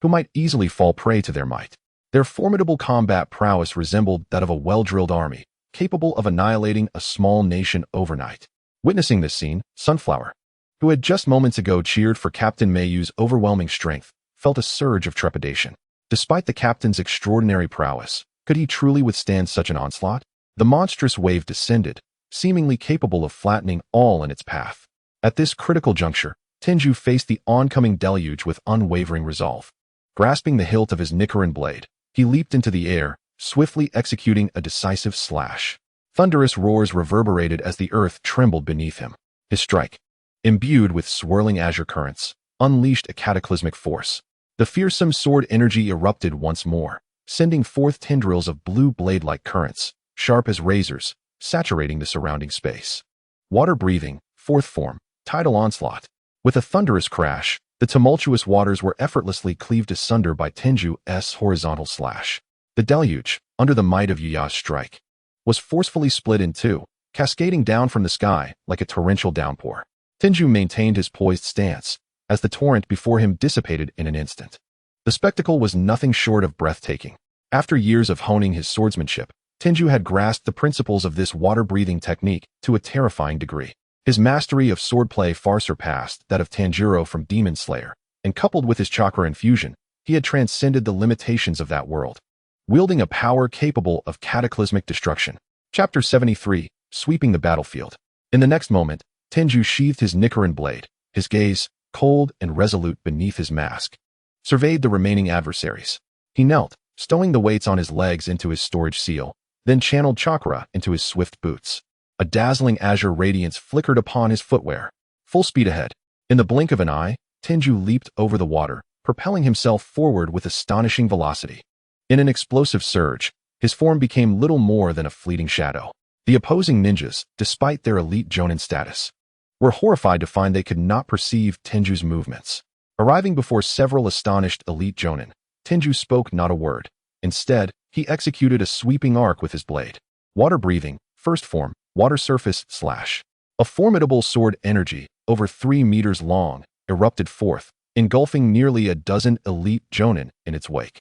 who might easily fall prey to their might. Their formidable combat prowess resembled that of a well-drilled army, capable of annihilating a small nation overnight. Witnessing this scene, Sunflower, who had just moments ago cheered for Captain Meiyu's overwhelming strength, felt a surge of trepidation. Despite the captain's extraordinary prowess, could he truly withstand such an onslaught? The monstrous wave descended, seemingly capable of flattening all in its path. At this critical juncture, Tenju faced the oncoming deluge with unwavering resolve. Grasping the hilt of his Nichiren blade, he leaped into the air, swiftly executing a decisive slash. Thunderous roars reverberated as the earth trembled beneath him. His strike, imbued with swirling azure currents, unleashed a cataclysmic force. The fearsome sword energy erupted once more, sending forth tendrils of blue blade-like currents, sharp as razors, saturating the surrounding space. Water-breathing, fourth form, tidal onslaught. With a thunderous crash, the tumultuous waters were effortlessly cleaved asunder by Tenju's horizontal slash. The deluge, under the might of Yuya's strike, was forcefully split in two, cascading down from the sky like a torrential downpour. Tenju maintained his poised stance, as the torrent before him dissipated in an instant. The spectacle was nothing short of breathtaking. After years of honing his swordsmanship, Tenju had grasped the principles of this water-breathing technique to a terrifying degree. His mastery of swordplay far surpassed that of Tanjiro from Demon Slayer, and coupled with his chakra infusion, he had transcended the limitations of that world, wielding a power capable of cataclysmic destruction. Chapter 73, Sweeping the Battlefield. In the next moment, Tenju sheathed his Nichiren blade, his gaze, cold and resolute beneath his mask, surveyed the remaining adversaries. He knelt, stowing the weights on his legs into his storage seal, then channeled chakra into his swift boots. A dazzling azure radiance flickered upon his footwear. Full speed ahead. In the blink of an eye, Tenju leaped over the water, propelling himself forward with astonishing velocity. In an explosive surge, his form became little more than a fleeting shadow. The opposing ninjas, despite their elite jonin status, were horrified to find they could not perceive Tenju's movements. Arriving before several astonished elite jonin, Tenju spoke not a word. Instead, he executed a sweeping arc with his blade. Water-breathing, first form, water surface slash. A formidable sword energy, over 3 meters long, erupted forth, engulfing nearly a dozen elite jonin in its wake.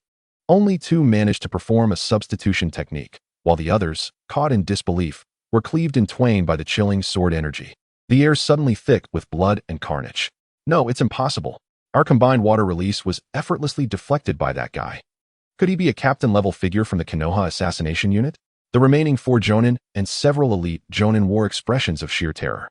Only 2 managed to perform a substitution technique, while the others, caught in disbelief, were cleaved in twain by the chilling sword energy. The air suddenly thick with blood and carnage. No, it's impossible. Our combined water release was effortlessly deflected by that guy. Could he be a captain-level figure from the Konoha assassination unit? The remaining 4 jonin and several elite jonin wore expressions of sheer terror.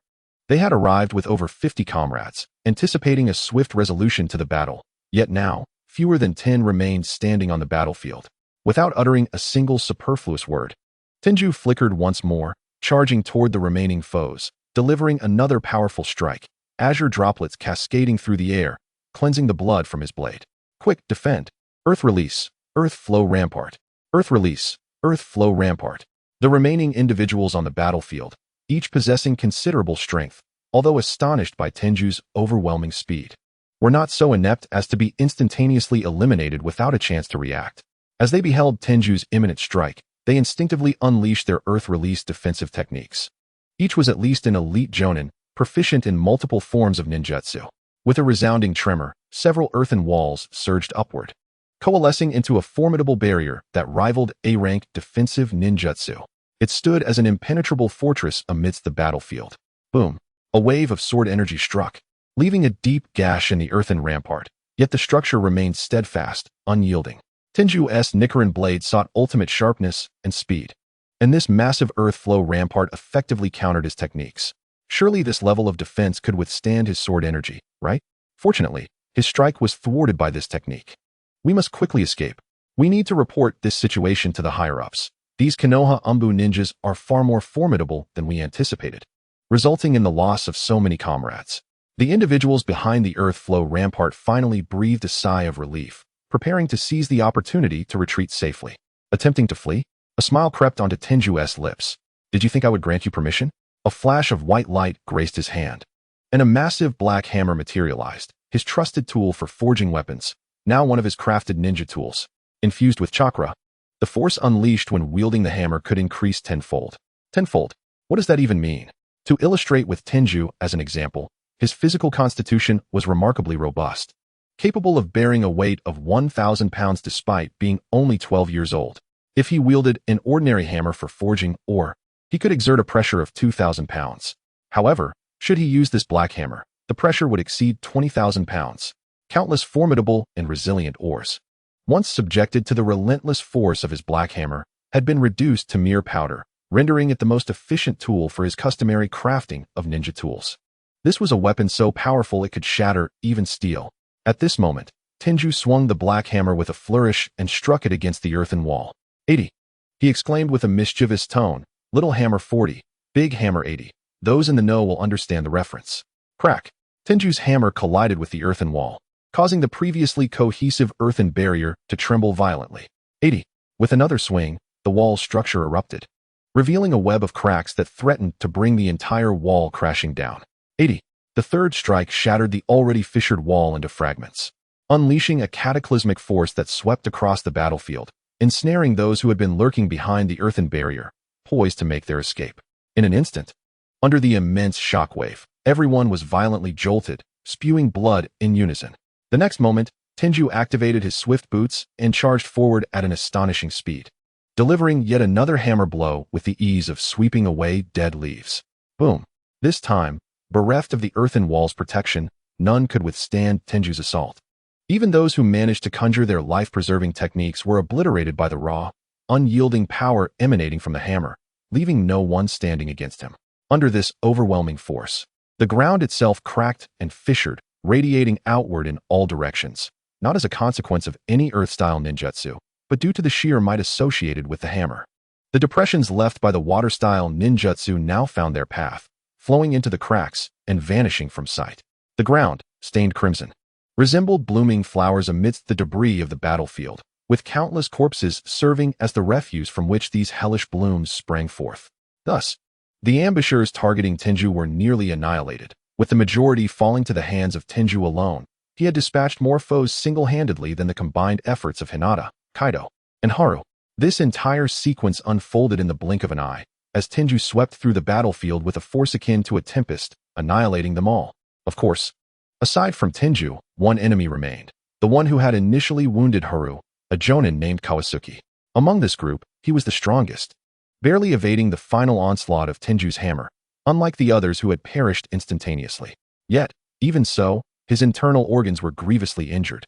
They had arrived with over 50 comrades, anticipating a swift resolution to the battle, yet now, fewer than 10 remained standing on the battlefield. Without uttering a single superfluous word, Tenju flickered once more, charging toward the remaining foes, delivering another powerful strike, azure droplets cascading through the air, cleansing the blood from his blade. Quick, defend. Earth release, earth flow rampart. Earth release, earth flow rampart. The remaining individuals on the battlefield, each possessing considerable strength, although astonished by Tenju's overwhelming speed, were not so inept as to be instantaneously eliminated without a chance to react. As they beheld Tenju's imminent strike, they instinctively unleashed their earth-release defensive techniques. Each was at least an elite jonin, proficient in multiple forms of ninjutsu. With a resounding tremor, several earthen walls surged upward, coalescing into a formidable barrier that rivaled A-rank defensive ninjutsu. It stood as an impenetrable fortress amidst the battlefield. Boom! A wave of sword energy struck, leaving a deep gash in the earthen rampart, yet the structure remained steadfast, unyielding. Tenju's Nichiren blade sought ultimate sharpness and speed, and this massive earth flow rampart effectively countered his techniques. Surely this level of defense could withstand his sword energy, right? Fortunately, his strike was thwarted by this technique. We must quickly escape. We need to report this situation to the higher-ups. These Konoha Umbu ninjas are far more formidable than we anticipated, resulting in the loss of so many comrades. The individuals behind the earth flow rampart finally breathed a sigh of relief, preparing to seize the opportunity to retreat safely. Attempting to flee, a smile crept onto Tenju's lips. Did you think I would grant you permission? A flash of white light graced his hand, and a massive black hammer materialized, his trusted tool for forging weapons, now one of his crafted ninja tools. Infused with chakra, the force unleashed when wielding the hammer could increase tenfold. Tenfold? What does that even mean? To illustrate with Tenju as an example, his physical constitution was remarkably robust, capable of bearing a weight of 1,000 pounds despite being only 12 years old. If he wielded an ordinary hammer for forging, he could exert a pressure of 2,000 pounds. However, should he use this black hammer, the pressure would exceed 20,000 pounds. Countless formidable and resilient ores, once subjected to the relentless force of his black hammer, had been reduced to mere powder, rendering it the most efficient tool for his customary crafting of ninja tools. This was a weapon so powerful it could shatter even steel. At this moment, Tenju swung the black hammer with a flourish and struck it against the earthen wall. 80. He exclaimed with a mischievous tone, "Little hammer 40, big hammer 80. Those in the know will understand the reference." Crack! Tenju's hammer collided with the earthen wall, causing the previously cohesive earthen barrier to tremble violently. 80. With another swing, the wall's structure erupted, revealing a web of cracks that threatened to bring the entire wall crashing down. 80. The third strike shattered the already fissured wall into fragments, unleashing a cataclysmic force that swept across the battlefield, ensnaring those who had been lurking behind the earthen barrier, poised to make their escape. In an instant, under the immense shockwave, everyone was violently jolted, spewing blood in unison. The next moment, Tenju activated his swift boots and charged forward at an astonishing speed, delivering yet another hammer blow with the ease of sweeping away dead leaves. Boom! This time, bereft of the earthen wall's protection, none could withstand Tenju's assault. Even those who managed to conjure their life-preserving techniques were obliterated by the raw, unyielding power emanating from the hammer, leaving no one standing against him. Under this overwhelming force, the ground itself cracked and fissured, radiating outward in all directions, not as a consequence of any earth-style ninjutsu, but due to the sheer might associated with the hammer. The depressions left by the water-style ninjutsu now found their path, flowing into the cracks and vanishing from sight. The ground, stained crimson, resembled blooming flowers amidst the debris of the battlefield, with countless corpses serving as the refuse from which these hellish blooms sprang forth. Thus, the ambushers targeting Tenju were nearly annihilated, with the majority falling to the hands of Tenju alone. He had dispatched more foes single-handedly than the combined efforts of Hinata, Kaido, and Haru. This entire sequence unfolded in the blink of an eye, as Tenju swept through the battlefield with a force akin to a tempest, annihilating them all. Of course, aside from Tenju, one enemy remained, the one who had initially wounded Haru, a jonin named Kawasuki. Among this group, he was the strongest, barely evading the final onslaught of Tenju's hammer, unlike the others who had perished instantaneously. Yet, even so, his internal organs were grievously injured,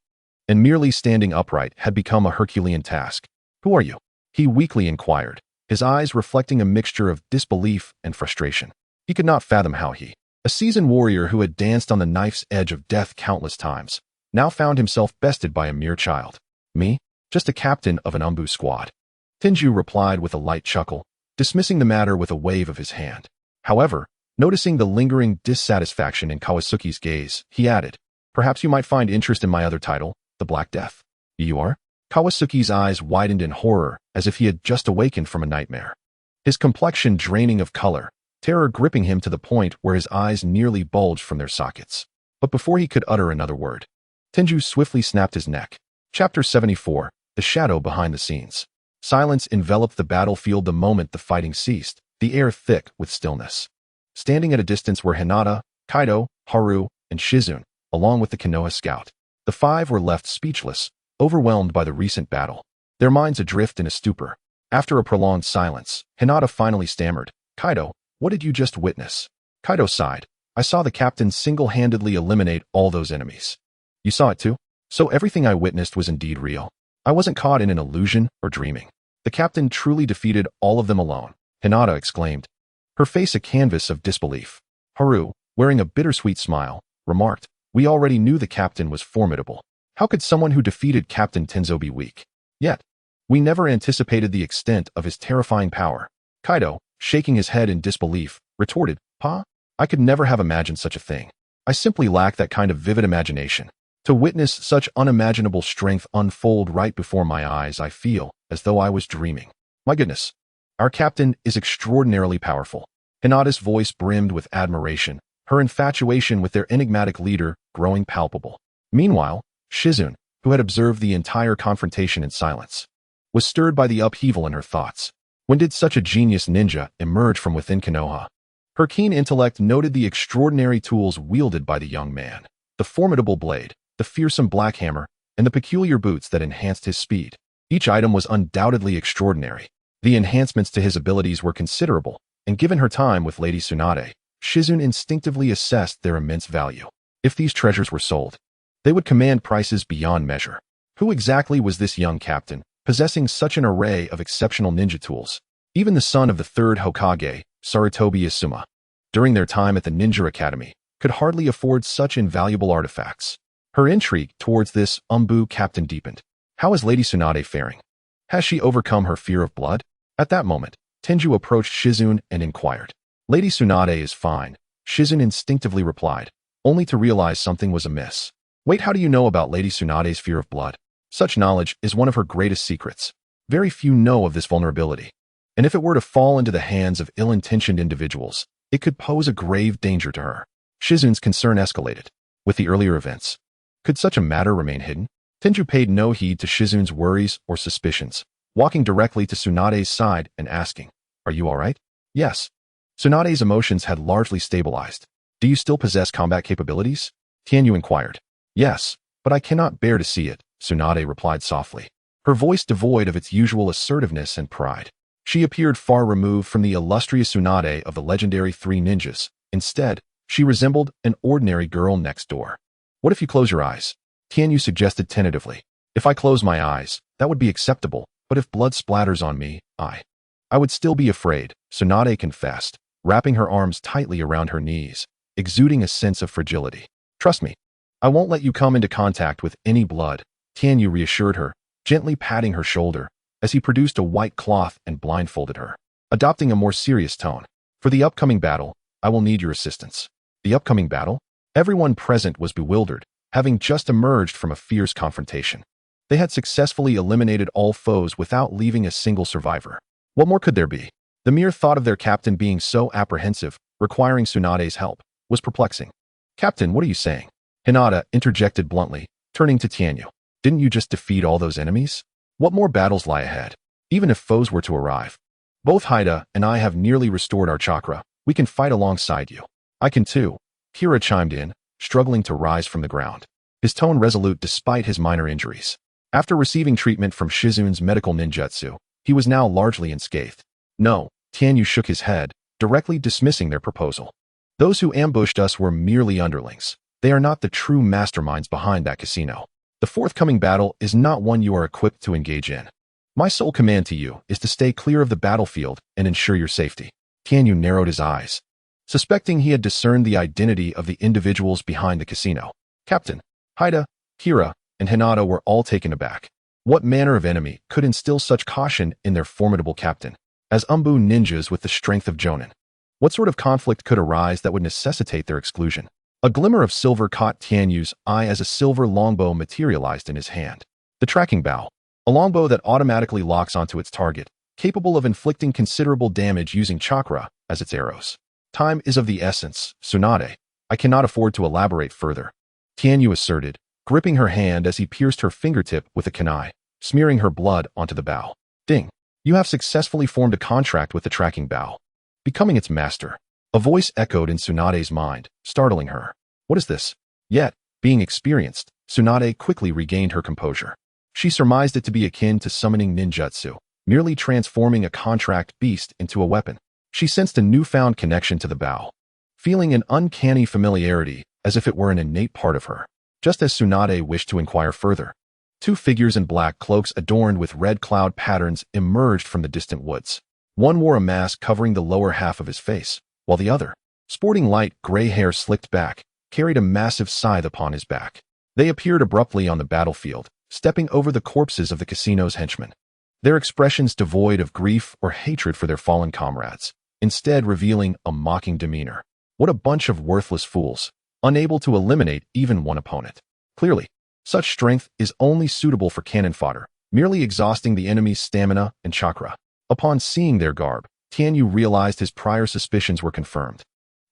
and merely standing upright had become a Herculean task. "Who are you?" he weakly inquired, his eyes reflecting a mixture of disbelief and frustration. He could not fathom how he, a seasoned warrior who had danced on the knife's edge of death countless times, now found himself bested by a mere child. "Me? Just a captain of an Umbu squad." Tenju replied with a light chuckle, dismissing the matter with a wave of his hand. However, noticing the lingering dissatisfaction in Kawasuki's gaze, he added, "Perhaps you might find interest in my other title, the Black Death." "You are?" Kawasuki's eyes widened in horror, as if he had just awakened from a nightmare. His complexion draining of color, terror gripping him to the point where his eyes nearly bulged from their sockets. But before he could utter another word, Tenju swiftly snapped his neck. Chapter 74, The Shadow Behind the Scenes. Silence enveloped the battlefield the moment the fighting ceased, the air thick with stillness. Standing at a distance were Hinata, Kaido, Haru, and Shizune, along with the Konoha scout. The five were left speechless, overwhelmed by the recent battle, their minds adrift in a stupor. After a prolonged silence, Hinata finally stammered, "Kaido, what did you just witness?" Kaido sighed. "I saw the captain single-handedly eliminate all those enemies." "You saw it too? So everything I witnessed was indeed real. I wasn't caught in an illusion or dreaming. The captain truly defeated all of them alone," Hinata exclaimed, her face a canvas of disbelief. Haru, wearing a bittersweet smile, remarked, "We already knew the captain was formidable. How could someone who defeated Captain Tenzo be weak? Yet, we never anticipated the extent of his terrifying power." Kaido, shaking his head in disbelief, retorted, "Pa, I could never have imagined such a thing. I simply lack that kind of vivid imagination. To witness such unimaginable strength unfold right before my eyes, I feel as though I was dreaming. My goodness, our captain is extraordinarily powerful." Hinata's voice brimmed with admiration, her infatuation with their enigmatic leader growing palpable. Meanwhile, Shizune, who had observed the entire confrontation in silence, was stirred by the upheaval in her thoughts. When did such a genius ninja emerge from within Konoha? Her keen intellect noted the extraordinary tools wielded by the young man, the formidable blade, the fearsome black hammer, and the peculiar boots that enhanced his speed. Each item was undoubtedly extraordinary. The enhancements to his abilities were considerable, and given her time with Lady Tsunade, Shizune instinctively assessed their immense value. If these treasures were sold, they would command prices beyond measure. Who exactly was this young captain, possessing such an array of exceptional ninja tools? Even the son of the third Hokage, Sarutobi Asuma, during their time at the Ninja Academy, could hardly afford such invaluable artifacts. Her intrigue towards this Umbu captain deepened. How is Lady Tsunade faring? Has she overcome her fear of blood? At that moment, Tenju approached Shizune and inquired. Lady Tsunade is fine, Shizune instinctively replied, only to realize something was amiss. Wait, how do you know about Lady Tsunade's fear of blood? Such knowledge is one of her greatest secrets. Very few know of this vulnerability. And if it were to fall into the hands of ill-intentioned individuals, it could pose a grave danger to her. Shizune's concern escalated. With the earlier events, could such a matter remain hidden? Tenju paid no heed to Shizune's worries or suspicions, walking directly to Tsunade's side and asking, "Are you all right?" Yes. Tsunade's emotions had largely stabilized. Do you still possess combat capabilities? Tianyu inquired. Yes, but I cannot bear to see it, Tsunade replied softly, her voice devoid of its usual assertiveness and pride. She appeared far removed from the illustrious Tsunade of the legendary Three Ninjas. Instead, she resembled an ordinary girl next door. What if you close your eyes? Tianyu suggested tentatively. If I close my eyes, that would be acceptable, but if blood splatters on me, I would still be afraid, Tsunade confessed, wrapping her arms tightly around her knees, exuding a sense of fragility. Trust me, I won't let you come into contact with any blood, Tianyu reassured her, gently patting her shoulder, as he produced a white cloth and blindfolded her, adopting a more serious tone. For the upcoming battle, I will need your assistance. The upcoming battle? Everyone present was bewildered, having just emerged from a fierce confrontation. They had successfully eliminated all foes without leaving a single survivor. What more could there be? The mere thought of their captain being so apprehensive, requiring Tsunade's help, was perplexing. Captain, what are you saying? Hinata interjected bluntly, turning to Tianyu. Didn't you just defeat all those enemies? What more battles lie ahead? Even if foes were to arrive. Both Haida and I have nearly restored our chakra. We can fight alongside you. I can too, Kira chimed in, struggling to rise from the ground. His tone resolute despite his minor injuries. After receiving treatment from Shizune's medical ninjutsu, he was now largely unscathed. No, Tianyu shook his head, directly dismissing their proposal. Those who ambushed us were merely underlings. They are not the true masterminds behind that casino. The forthcoming battle is not one you are equipped to engage in. My sole command to you is to stay clear of the battlefield and ensure your safety. Tianyu narrowed his eyes, suspecting he had discerned the identity of the individuals behind the casino. Captain, Haida, Kira, and Hinata were all taken aback. What manner of enemy could instill such caution in their formidable captain, as Umbu ninjas with the strength of Jonin? What sort of conflict could arise that would necessitate their exclusion? A glimmer of silver caught Tianyu's eye as a silver longbow materialized in his hand. The tracking bow, a longbow that automatically locks onto its target, capable of inflicting considerable damage using chakra as its arrows. Time is of the essence, Tsunade. I cannot afford to elaborate further, Tianyu asserted, gripping her hand as he pierced her fingertip with a kunai, smearing her blood onto the bow. Ding. You have successfully formed a contract with the tracking bow, becoming its master. A voice echoed in Tsunade's mind, startling her. What is this? Yet, being experienced, Tsunade quickly regained her composure. She surmised it to be akin to summoning ninjutsu, merely transforming a contract beast into a weapon. She sensed a newfound connection to the bow, feeling an uncanny familiarity as if it were an innate part of her. Just as Tsunade wished to inquire further, two figures in black cloaks adorned with red cloud patterns emerged from the distant woods. One wore a mask covering the lower half of his face, while the other, sporting light gray hair slicked back, carried a massive scythe upon his back. They appeared abruptly on the battlefield, stepping over the corpses of the casino's henchmen. Their expressions devoid of grief or hatred for their fallen comrades, instead revealing a mocking demeanor. What a bunch of worthless fools, unable to eliminate even one opponent. Clearly, such strength is only suitable for cannon fodder, merely exhausting the enemy's stamina and chakra. Upon seeing their garb, Tianyu realized his prior suspicions were confirmed.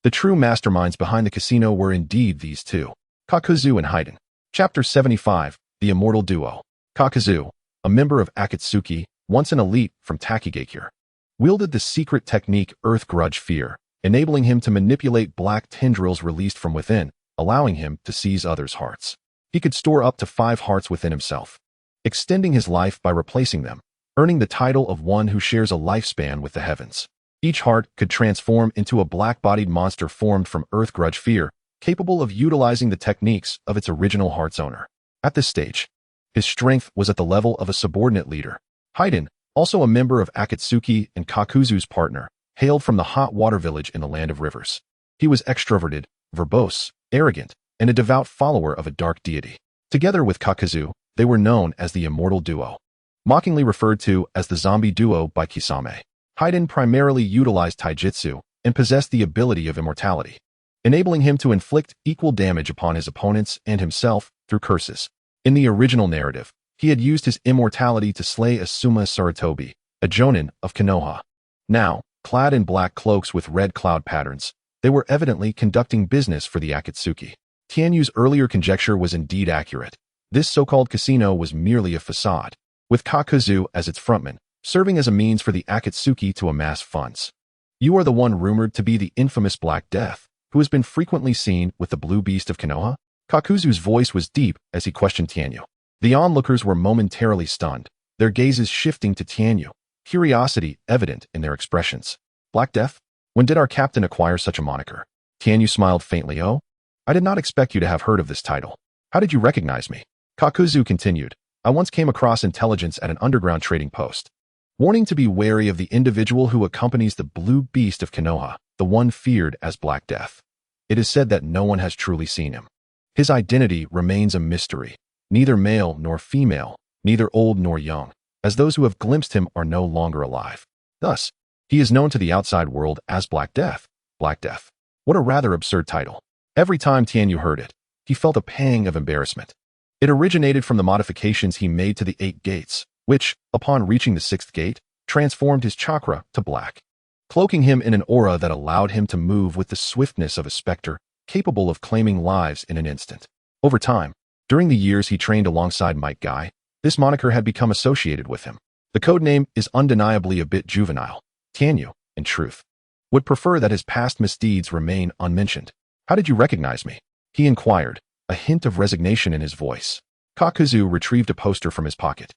The true masterminds behind the casino were indeed these two, Kakuzu and Haiden. Chapter 75, The Immortal Duo. Kakuzu, a member of Akatsuki, once an elite from Takigakure, wielded the secret technique Earth Grudge Fear, enabling him to manipulate black tendrils released from within, allowing him to seize others' hearts. He could store up to 5 hearts within himself, extending his life by replacing them, earning the title of one who shares a lifespan with the heavens. Each heart could transform into a black-bodied monster formed from Earth Grudge Fear, capable of utilizing the techniques of its original heart's owner. At this stage, his strength was at the level of a subordinate leader. Haiden, also a member of Akatsuki and Kakuzu's partner, hailed from the hot water village in the land of rivers. He was extroverted, verbose, arrogant, and a devout follower of a dark deity. Together with Kakuzu, they were known as the Immortal Duo. mockingly referred to as the zombie duo by Kisame. Haiden primarily utilized taijutsu and possessed the ability of immortality, enabling him to inflict equal damage upon his opponents and himself through curses. In the original narrative, he had used his immortality to slay Asuma Sarutobi, a jonin of Konoha. Now, clad in black cloaks with red cloud patterns, they were evidently conducting business for the Akatsuki. Tianyu's earlier conjecture was indeed accurate. This so-called casino was merely a facade, with Kakuzu as its frontman, serving as a means for the Akatsuki to amass funds. You are the one rumored to be the infamous Black Death, who has been frequently seen with the Blue Beast of Konoha? Kakuzu's voice was deep as he questioned Tianyu. The onlookers were momentarily stunned, their gazes shifting to Tianyu, curiosity evident in their expressions. Black Death? When did our captain acquire such a moniker? Tianyu smiled faintly. Oh, I did not expect you to have heard of this title. How did you recognize me? Kakuzu continued. I once came across intelligence at an underground trading post, warning to be wary of the individual who accompanies the Blue Beast of Konoha, the one feared as Black Death. It is said that no one has truly seen him. His identity remains a mystery, neither male nor female, neither old nor young, as those who have glimpsed him are no longer alive. Thus, he is known to the outside world as Black Death. Black Death. What a rather absurd title. Every time Tianyu heard it, he felt a pang of embarrassment. It originated from the modifications he made to the 8 gates, which, upon reaching the 6th gate, transformed his chakra to black, cloaking him in an aura that allowed him to move with the swiftness of a specter, capable of claiming lives in an instant. Over time, during the years he trained alongside Might Guy, this moniker had become associated with him. The codename is undeniably a bit juvenile. Tianyu, in truth, would prefer that his past misdeeds remain unmentioned. How did you recognize me? He inquired, a hint of resignation in his voice. Kakuzu retrieved a poster from his pocket,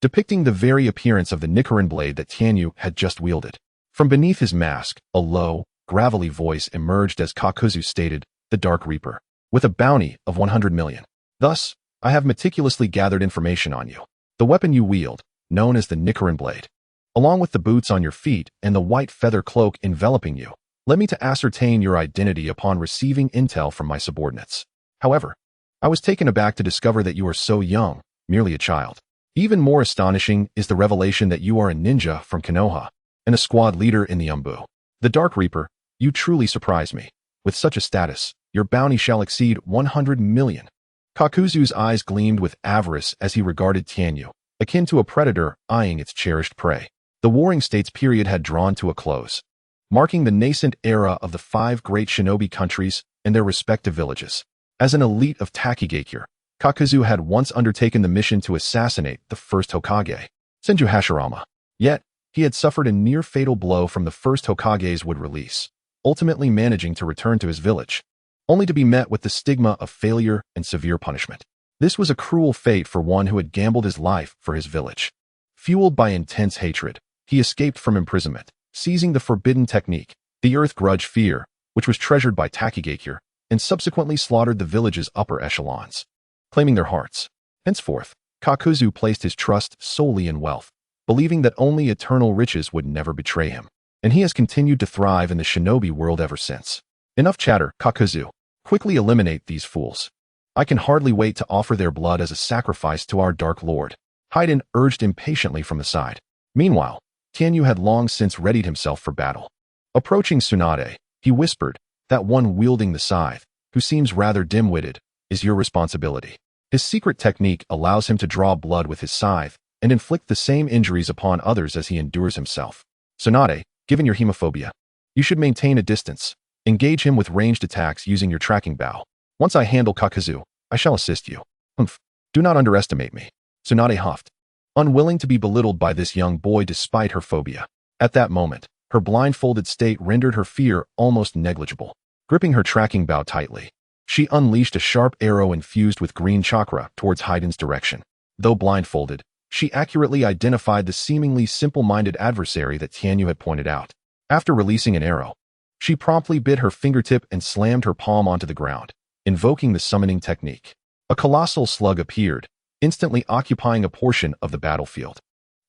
depicting the very appearance of the Nichiren blade that Tianyu had just wielded. From beneath his mask, a low, gravelly voice emerged as Kakuzu stated, the Dark Reaper, with a bounty of 100 million. Thus, I have meticulously gathered information on you. The weapon you wield, known as the Nichiren blade, along with the boots on your feet and the white feather cloak enveloping you, led me to ascertain your identity upon receiving intel from my subordinates. However, I was taken aback to discover that you are so young, merely a child. Even more astonishing is the revelation that you are a ninja from Konoha and a squad leader in the Umbu. The Dark Reaper, you truly surprise me. With such a status, your bounty shall exceed 100 million. Kakuzu's eyes gleamed with avarice as he regarded Tianyu, akin to a predator eyeing its cherished prey. The Warring States period had drawn to a close, marking the nascent era of the 5 great shinobi countries and their respective villages. As an elite of Takigakure, Kakuzu had once undertaken the mission to assassinate the first Hokage, Senju Hashirama. Yet, he had suffered a near-fatal blow from the first Hokage's wood release, ultimately managing to return to his village, only to be met with the stigma of failure and severe punishment. This was a cruel fate for one who had gambled his life for his village. Fueled by intense hatred, he escaped from imprisonment, seizing the forbidden technique, the Earth Grudge Fear, which was treasured by Takigakure, and subsequently slaughtered the village's upper echelons, claiming their hearts. Henceforth, Kakuzu placed his trust solely in wealth, believing that only eternal riches would never betray him, and he has continued to thrive in the shinobi world ever since. Enough chatter, Kakuzu. Quickly eliminate these fools. I can hardly wait to offer their blood as a sacrifice to our Dark Lord. Haiden urged impatiently from the side. Meanwhile, Tianyu had long since readied himself for battle. Approaching Tsunade, he whispered, that one wielding the scythe, who seems rather dim-witted, is your responsibility. His secret technique allows him to draw blood with his scythe and inflict the same injuries upon others as he endures himself. Tsunade, given your hemophobia, you should maintain a distance. Engage him with ranged attacks using your tracking bow. Once I handle Kakuzu, I shall assist you. Humph. Do not underestimate me. Tsunade huffed, unwilling to be belittled by this young boy despite her phobia. At that moment, her blindfolded state rendered her fear almost negligible. Gripping her tracking bow tightly, she unleashed a sharp arrow infused with green chakra towards Haiden's direction. Though blindfolded, she accurately identified the seemingly simple-minded adversary that Tianyu had pointed out. After releasing an arrow, she promptly bit her fingertip and slammed her palm onto the ground, invoking the summoning technique. A colossal slug appeared, instantly occupying a portion of the battlefield.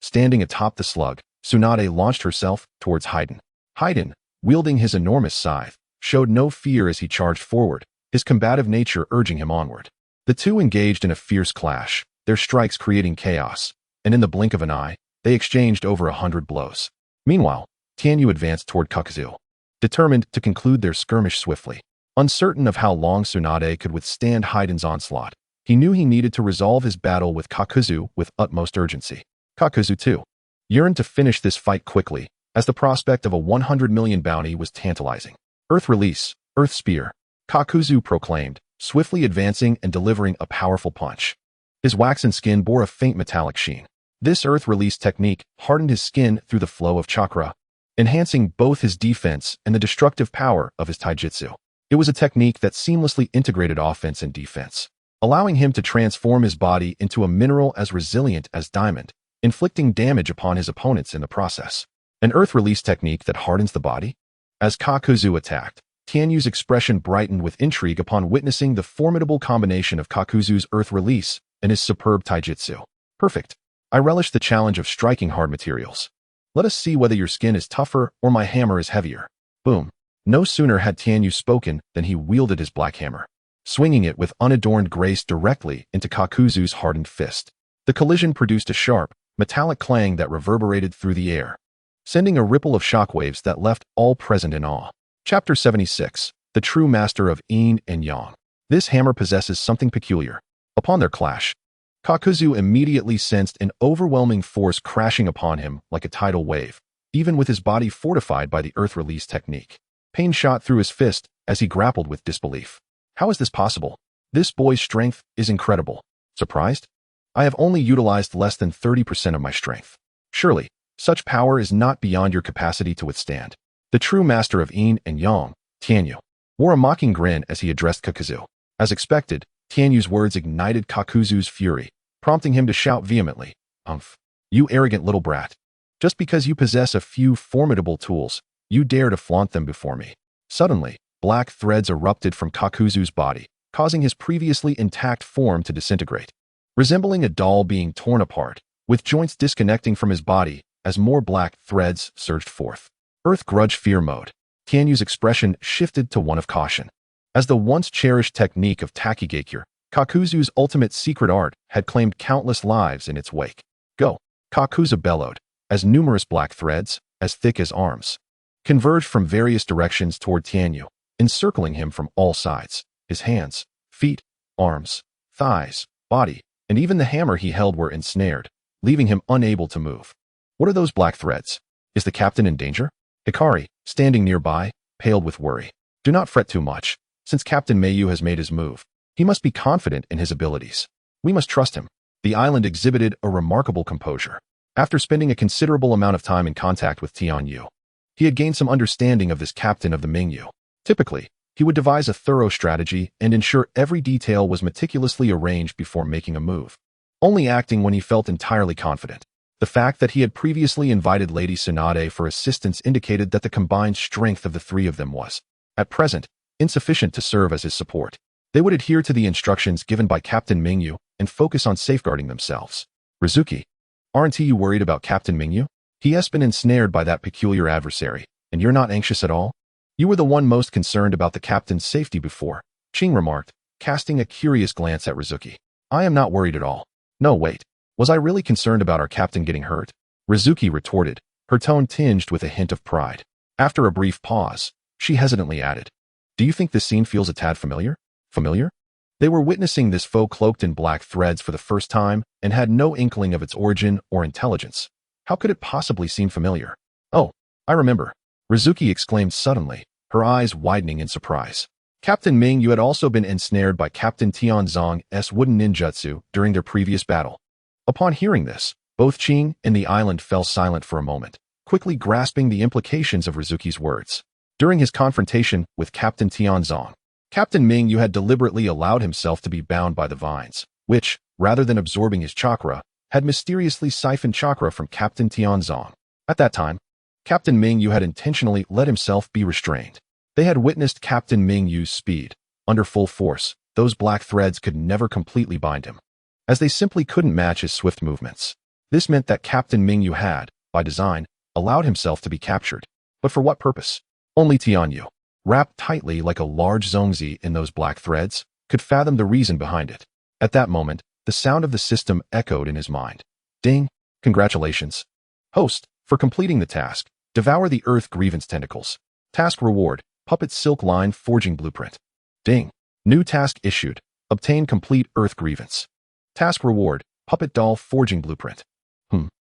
Standing atop the slug, Tsunade launched herself towards Haiden. Haiden, wielding his enormous scythe, showed no fear as he charged forward, his combative nature urging him onward. The two engaged in a fierce clash, their strikes creating chaos, and in the blink of an eye, they exchanged over 100 blows. Meanwhile, Tianyu advanced toward Kakuzu, determined to conclude their skirmish swiftly. Uncertain of how long Tsunade could withstand Haiden's onslaught, he knew he needed to resolve his battle with Kakuzu with utmost urgency. Kakuzu, too, yearned to finish this fight quickly, as the prospect of a 100 million bounty was tantalizing. Earth Release, Earth Spear, Kakuzu proclaimed, swiftly advancing and delivering a powerful punch. His waxen skin bore a faint metallic sheen. This Earth Release technique hardened his skin through the flow of chakra, enhancing both his defense and the destructive power of his taijutsu. It was a technique that seamlessly integrated offense and defense, allowing him to transform his body into a mineral as resilient as diamond, inflicting damage upon his opponents in the process. An Earth Release technique that hardens the body? As Kakuzu attacked, Tianyu's expression brightened with intrigue upon witnessing the formidable combination of Kakuzu's Earth Release and his superb taijutsu. Perfect. I relish the challenge of striking hard materials. Let us see whether your skin is tougher or my hammer is heavier. Boom. No sooner had Tianyu spoken than he wielded his black hammer, swinging it with unadorned grace directly into Kakuzu's hardened fist. The collision produced a sharp, metallic clang that reverberated through the air, sending a ripple of shockwaves that left all present in awe. Chapter 76. The True Master of Yin and Yang. This hammer possesses something peculiar. Upon their clash, Kakuzu immediately sensed an overwhelming force crashing upon him like a tidal wave, even with his body fortified by the Earth Release technique. Pain shot through his fist as he grappled with disbelief. How is this possible? This boy's strength is incredible. Surprised? I have only utilized less than 30% of my strength. Surely, such power is not beyond your capacity to withstand. The true master of Yin and Yang, Tianyu, wore a mocking grin as he addressed Kakuzu. As expected, Tianyu's words ignited Kakuzu's fury, prompting him to shout vehemently, "Umph! You arrogant little brat! Just because you possess a few formidable tools, you dare to flaunt them before me." Suddenly, black threads erupted from Kakuzu's body, causing his previously intact form to disintegrate, resembling a doll being torn apart, with joints disconnecting from his body as more black threads surged forth. Earth Grudge Fear Mode. Tianyu's expression shifted to one of caution. As the once-cherished technique of Takigakure, Kakuzu's ultimate secret art had claimed countless lives in its wake. Go! Kakuzu bellowed, as numerous black threads, as thick as arms, converged from various directions toward Tianyu, encircling him from all sides. His hands, feet, arms, thighs, body, and even the hammer he held were ensnared, leaving him unable to move. What are those black threads? Is the captain in danger? Hikari, standing nearby, paled with worry. Do not fret too much. Since Captain Mayu has made his move, he must be confident in his abilities. We must trust him. The island exhibited a remarkable composure. After spending a considerable amount of time in contact with Tianyu, he had gained some understanding of this captain of the Mingyu. Typically, he would devise a thorough strategy and ensure every detail was meticulously arranged before making a move, only acting when he felt entirely confident. The fact that he had previously invited Lady Tsunade for assistance indicated that the combined strength of the three of them was, at present, insufficient to serve as his support. They would adhere to the instructions given by Captain Mingyu and focus on safeguarding themselves. Rizuki, aren't you worried about Captain Mingyu? He has been ensnared by that peculiar adversary, and you're not anxious at all? You were the one most concerned about the captain's safety before, Ching remarked, casting a curious glance at Rizuki. I am not worried at all. No, wait. Was I really concerned about our captain getting hurt? Rizuki retorted, her tone tinged with a hint of pride. After a brief pause, she hesitantly added, "Do you think this scene feels a tad familiar?" Familiar? They were witnessing this foe cloaked in black threads for the first time and had no inkling of its origin or intelligence. How could it possibly seem familiar? Oh, I remember, Rizuki exclaimed suddenly, her eyes widening in surprise. Captain Mingyu had also been ensnared by Captain Tianzong's wooden ninjutsu during their previous battle. Upon hearing this, both Qing and the island fell silent for a moment, quickly grasping the implications of Rizuki's words. During his confrontation with Captain Tianzong, Captain Mingyu had deliberately allowed himself to be bound by the vines, which, rather than absorbing his chakra, had mysteriously siphoned chakra from Captain Tianzong. At that time, Captain Mingyu had intentionally let himself be restrained. They had witnessed Captain Mingyu's speed. Under full force, those black threads could never completely bind him, as they simply couldn't match his swift movements. This meant that Captain Mingyu had, by design, allowed himself to be captured. But for what purpose? Only Tianyu, wrapped tightly like a large zongzi in those black threads, could fathom the reason behind it. At that moment, the sound of the system echoed in his mind. Ding! Congratulations. Host, for completing the task, devour the Earth Grievance Tentacles. Task reward, Puppet Silk Line Forging Blueprint. Ding! New task issued. Obtain complete Earth Grievance. Task reward, Puppet Doll Forging Blueprint.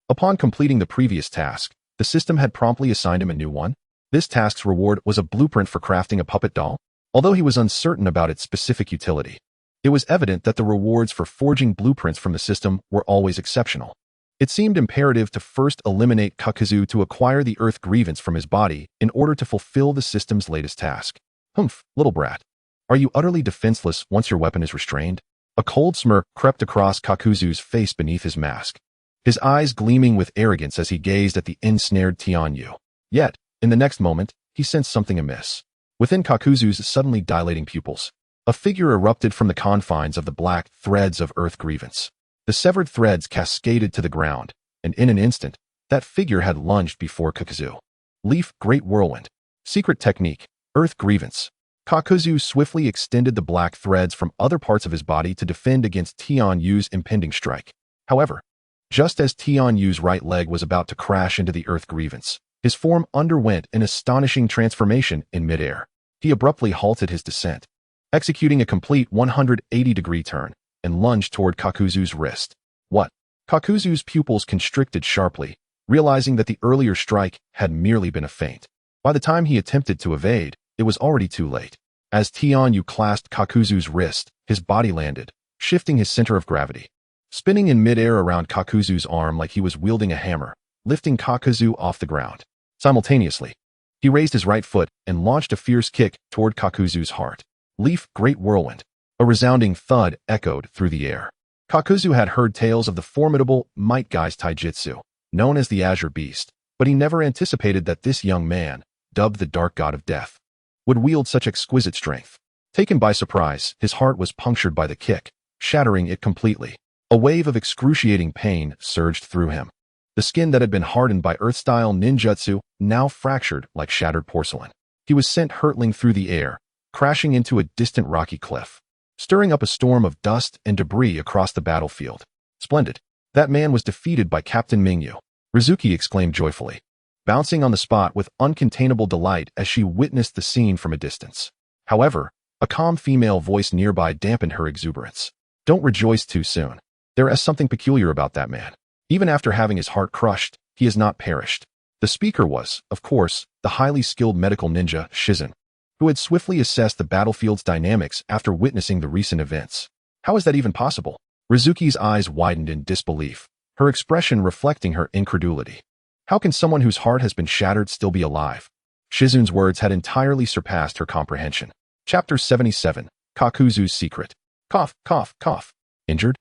Upon completing the previous task, the system had promptly assigned him a new one. This task's reward was a blueprint for crafting a puppet doll. Although he was uncertain about its specific utility, it was evident that the rewards for forging blueprints from the system were always exceptional. It seemed imperative to first eliminate Kakuzu to acquire the Earth Grievance from his body in order to fulfill the system's latest task. Humph, little brat. Are you utterly defenseless once your weapon is restrained? A cold smirk crept across Kakuzu's face beneath his mask, his eyes gleaming with arrogance as he gazed at the ensnared Tianyu. Yet, in the next moment, he sensed something amiss. Within Kakuzu's suddenly dilating pupils, a figure erupted from the confines of the black threads of Earth Grievance. The severed threads cascaded to the ground, and in an instant, that figure had lunged before Kakuzu. Leaf Great Whirlwind. Secret technique, Earth Grievance. Kakuzu swiftly extended the black threads from other parts of his body to defend against Tianyu's impending strike. However, just as Tianyu's right leg was about to crash into the Earth Grievance, his form underwent an astonishing transformation in midair. He abruptly halted his descent, executing a complete 180-degree turn, and lunged toward Kakuzu's wrist. What? Kakuzu's pupils constricted sharply, realizing that the earlier strike had merely been a feint. By the time he attempted to evade, it was already too late. As Tianyu clasped Kakuzu's wrist, his body landed, shifting his center of gravity, spinning in midair around Kakuzu's arm like he was wielding a hammer, lifting Kakuzu off the ground. Simultaneously, he raised his right foot and launched a fierce kick toward Kakuzu's heart. Leaf Great Whirlwind. A resounding thud echoed through the air. Kakuzu had heard tales of the formidable Might Guy's taijutsu, known as the Azure Beast, but he never anticipated that this young man, dubbed the Dark God of Death, would wield such exquisite strength. Taken by surprise, his heart was punctured by the kick, shattering it completely. A wave of excruciating pain surged through him. The skin that had been hardened by Earth-style ninjutsu now fractured like shattered porcelain. He was sent hurtling through the air, crashing into a distant rocky cliff, stirring up a storm of dust and debris across the battlefield. Splendid. That man was defeated by Captain Mingyu, Rizuki exclaimed joyfully, bouncing on the spot with uncontainable delight as she witnessed the scene from a distance. However, a calm female voice nearby dampened her exuberance. Don't rejoice too soon. There is something peculiar about that man. Even after having his heart crushed, he has not perished. The speaker was, of course, the highly skilled medical ninja, Shizen, who had swiftly assessed the battlefield's dynamics after witnessing the recent events. How is that even possible? Rizuki's eyes widened in disbelief, her expression reflecting her incredulity. How can someone whose heart has been shattered still be alive? Shizen's words had entirely surpassed her comprehension. Chapter 77, Kakuzu's Secret. Cough, cough, cough. Injured?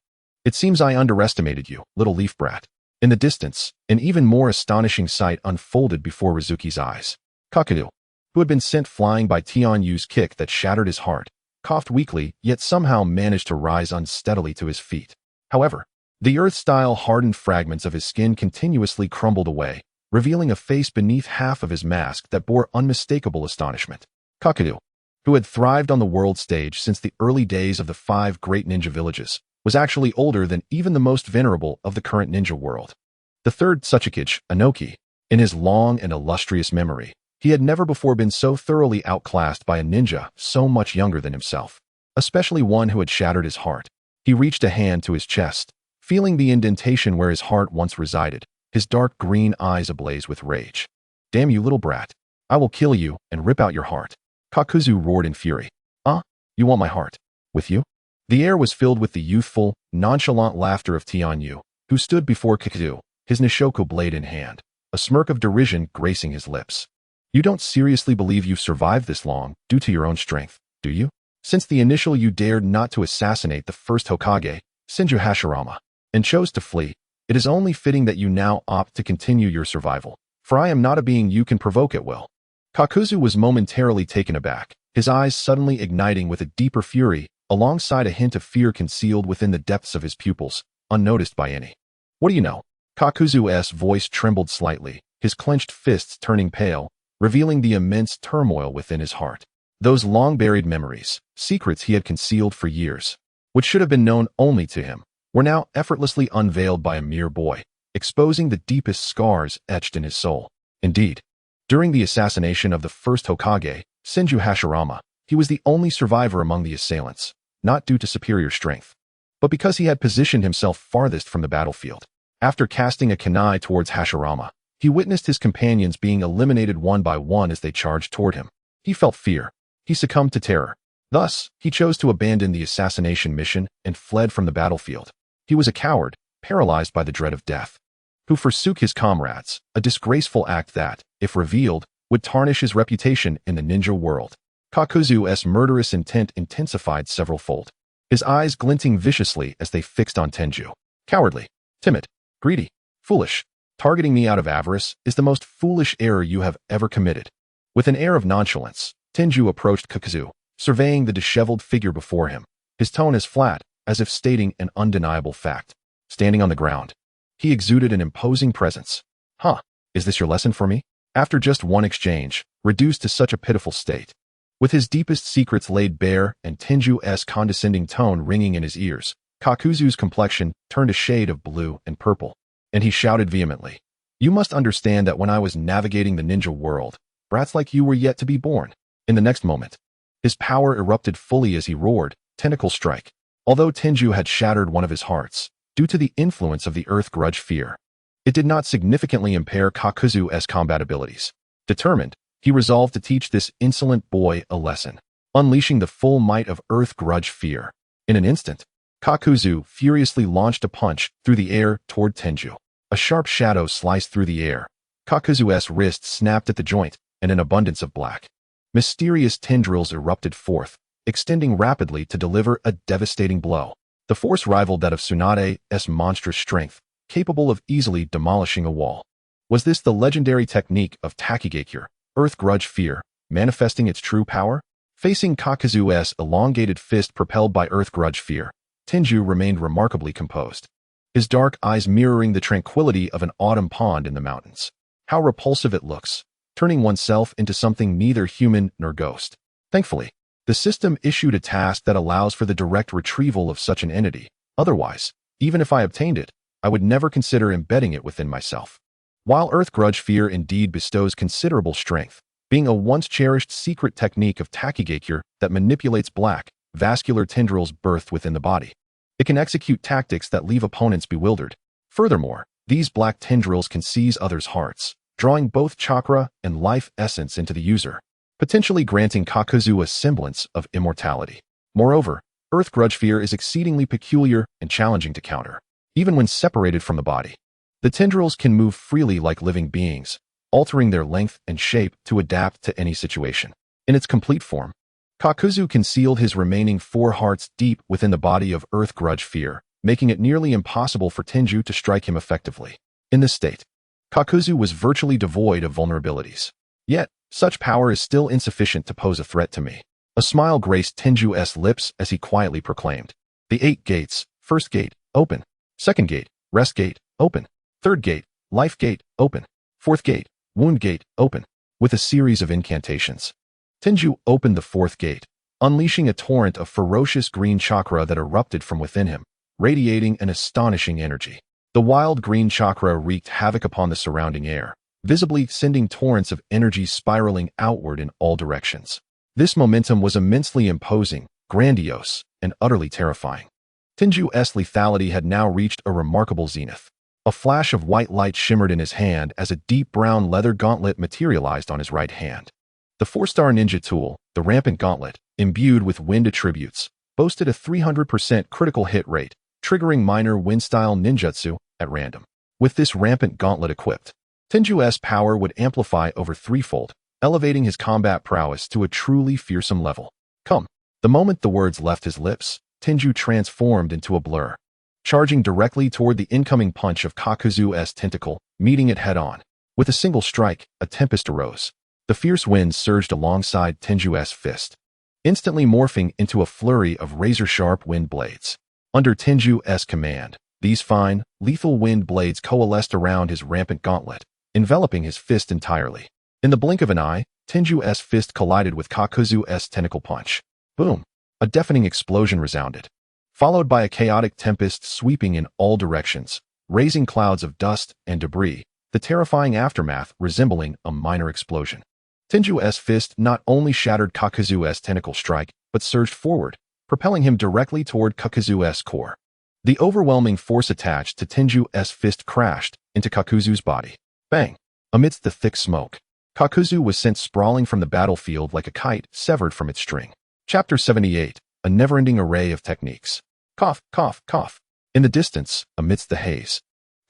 It seems I underestimated you, little leaf brat. In the distance, an even more astonishing sight unfolded before Rizuki's eyes. Kakuzu, who had been sent flying by Tianyu's kick that shattered his heart, coughed weakly, yet somehow managed to rise unsteadily to his feet. However, the earth-style hardened fragments of his skin continuously crumbled away, revealing a face beneath half of his mask that bore unmistakable astonishment. Kakuzu, who had thrived on the world stage since the early days of the 5 great ninja villages, was actually older than even the most venerable of the current ninja world. The third Tsuchikage, Inoki, in his long and illustrious memory, he had never before been so thoroughly outclassed by a ninja so much younger than himself, especially one who had shattered his heart. He reached a hand to his chest, feeling the indentation where his heart once resided, his dark green eyes ablaze with rage. Damn you, little brat. I will kill you and rip out your heart. Kakuzu roared in fury. You want my heart? With you? The air was filled with the youthful, nonchalant laughter of Tianyu, who stood before Kakuzu, his Nishoku blade in hand, a smirk of derision gracing his lips. You don't seriously believe you've survived this long, due to your own strength, do you? Since the initial you dared not to assassinate the first Hokage, Senju Hashirama, and chose to flee, it is only fitting that you now opt to continue your survival, for I am not a being you can provoke at will. Kakuzu was momentarily taken aback, his eyes suddenly igniting with a deeper fury, alongside a hint of fear concealed within the depths of his pupils, unnoticed by any. What do you know? Kakuzu's voice trembled slightly, his clenched fists turning pale, revealing the immense turmoil within his heart. Those long-buried memories, secrets he had concealed for years, which should have been known only to him, were now effortlessly unveiled by a mere boy, exposing the deepest scars etched in his soul. Indeed, during the assassination of the first Hokage, Senju Hashirama, he was the only survivor among the assailants, not due to superior strength, but because he had positioned himself farthest from the battlefield. After casting a kunai towards Hashirama, he witnessed his companions being eliminated one by one as they charged toward him. He felt fear. He succumbed to terror. Thus, he chose to abandon the assassination mission and fled from the battlefield. He was a coward, paralyzed by the dread of death, who forsook his comrades, a disgraceful act that, if revealed, would tarnish his reputation in the ninja world. Kakuzu's murderous intent intensified several-fold, his eyes glinting viciously as they fixed on Tenju. Cowardly, timid, greedy, foolish. Targeting me out of avarice is the most foolish error you have ever committed. With an air of nonchalance, Tenju approached Kakuzu, surveying the disheveled figure before him, his tone as flat, as if stating an undeniable fact. Standing on the ground, he exuded an imposing presence. Huh, is this your lesson for me? After just one exchange, reduced to such a pitiful state, with his deepest secrets laid bare and Tenju's condescending tone ringing in his ears, Kakuzu's complexion turned a shade of blue and purple, and he shouted vehemently, "You must understand that when I was navigating the ninja world, brats like you were yet to be born." In the next moment, his power erupted fully as he roared, "Tentacle strike." Although Tenju had shattered one of his hearts, due to the influence of the earth grudge fear, it did not significantly impair Kakuzu's combat abilities. Determined, he resolved to teach this insolent boy a lesson, unleashing the full might of earth grudge fear. In an instant, Kakuzu furiously launched a punch through the air toward Tenju. A sharp shadow sliced through the air. Kakuzu's wrist snapped at the joint, and an abundance of black, mysterious tendrils erupted forth, extending rapidly to deliver a devastating blow. The force rivaled that of Tsunade's monstrous strength, capable of easily demolishing a wall. Was this the legendary technique of Takigakure, earth grudge fear, manifesting its true power? Facing Kakuzu's elongated fist propelled by earth grudge fear, Tenju remained remarkably composed, his dark eyes mirroring the tranquility of an autumn pond in the mountains. How repulsive it looks, turning oneself into something neither human nor ghost. Thankfully, the system issued a task that allows for the direct retrieval of such an entity. Otherwise, even if I obtained it, I would never consider embedding it within myself. While earth grudge fear indeed bestows considerable strength, being a once-cherished secret technique of Takigakure that manipulates black, vascular tendrils birthed within the body, it can execute tactics that leave opponents bewildered. Furthermore, these black tendrils can seize others' hearts, drawing both chakra and life essence into the user, potentially granting Kakuzu a semblance of immortality. Moreover, earth grudge fear is exceedingly peculiar and challenging to counter. Even when separated from the body, the tendrils can move freely like living beings, altering their length and shape to adapt to any situation. In its complete form, Kakuzu concealed his remaining 4 hearts deep within the body of earth grudge fear, making it nearly impossible for Tenju to strike him effectively. In this state, Kakuzu was virtually devoid of vulnerabilities. Yet, such power is still insufficient to pose a threat to me. A smile graced Tenju's lips as he quietly proclaimed, "The 8 gates, first gate, open. Second gate, rest gate, open. Third gate, life gate, open. Fourth gate, wound gate, open." With a series of incantations, Tenju opened the 4th gate, unleashing a torrent of ferocious green chakra that erupted from within him, radiating an astonishing energy. The wild green chakra wreaked havoc upon the surrounding air, visibly sending torrents of energy spiraling outward in all directions. This momentum was immensely imposing, grandiose, and utterly terrifying. Tenju's lethality had now reached a remarkable zenith. A flash of white light shimmered in his hand as a deep brown leather gauntlet materialized on his right hand. The 4-star ninja tool, the rampant gauntlet, imbued with wind attributes, boasted a 300% critical hit rate, triggering minor wind-style ninjutsu at random. With this rampant gauntlet equipped, Tenju's power would amplify over 3-fold, elevating his combat prowess to a truly fearsome level. Come. The moment the words left his lips, Tenju transformed into a blur, charging directly toward the incoming punch of Kakuzu's tentacle, meeting it head-on. With a single strike, a tempest arose. The fierce wind surged alongside Tenju's fist, instantly morphing into a flurry of razor-sharp wind blades. Under Tenju's command, these fine, lethal wind blades coalesced around his rampant gauntlet, enveloping his fist entirely. In the blink of an eye, Tenju's fist collided with Kakuzu's tentacle punch. Boom! A deafening explosion resounded. followed by a chaotic tempest sweeping in all directions, raising clouds of dust and debris, the terrifying aftermath resembling a minor explosion. Tenju's fist not only shattered Kakuzu's tentacle strike, but surged forward, propelling him directly toward Kakuzu's core. The overwhelming force attached to Tenju's fist crashed into Kakuzu's body. Bang! Amidst the thick smoke, Kakuzu was sent sprawling from the battlefield like a kite severed from its string. Chapter 78, a never-ending array of techniques. Cough, cough, cough. In the distance, amidst the haze,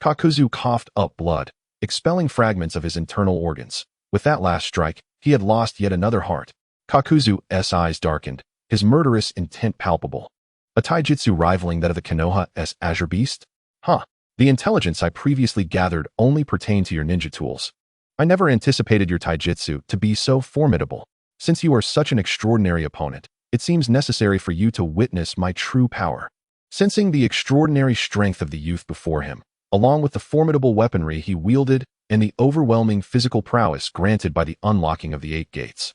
Kakuzu coughed up blood, expelling fragments of his internal organs. With that last strike, he had lost yet another heart. Kakuzu's eyes darkened, his murderous intent palpable. A taijutsu rivaling that of the Konoha's Azure Beast? Huh. The intelligence I previously gathered only pertained to your ninja tools. I never anticipated your taijutsu to be so formidable. Since you are such an extraordinary opponent, it seems necessary for you to witness my true power. Sensing the extraordinary strength of the youth before him, along with the formidable weaponry he wielded and the overwhelming physical prowess granted by the unlocking of the 8 gates,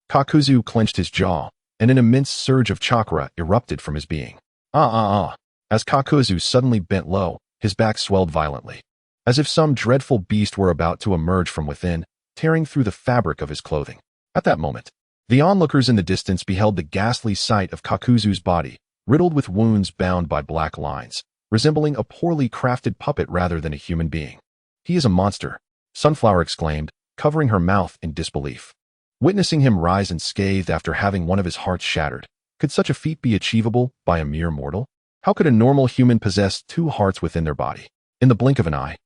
Kakuzu clenched his jaw, and an immense surge of chakra erupted from his being. As Kakuzu suddenly bent low, his back swelled violently, as if some dreadful beast were about to emerge from within, tearing through the fabric of his clothing. At that moment, the onlookers in the distance beheld the ghastly sight of Kakuzu's body, riddled with wounds bound by black lines, resembling a poorly crafted puppet rather than a human being. He is a monster, Sunflower exclaimed, covering her mouth in disbelief. Witnessing him rise unscathed after having one of his hearts shattered, could such a feat be achievable by a mere mortal? How could a normal human possess 2 hearts within their body? In the blink of an eye,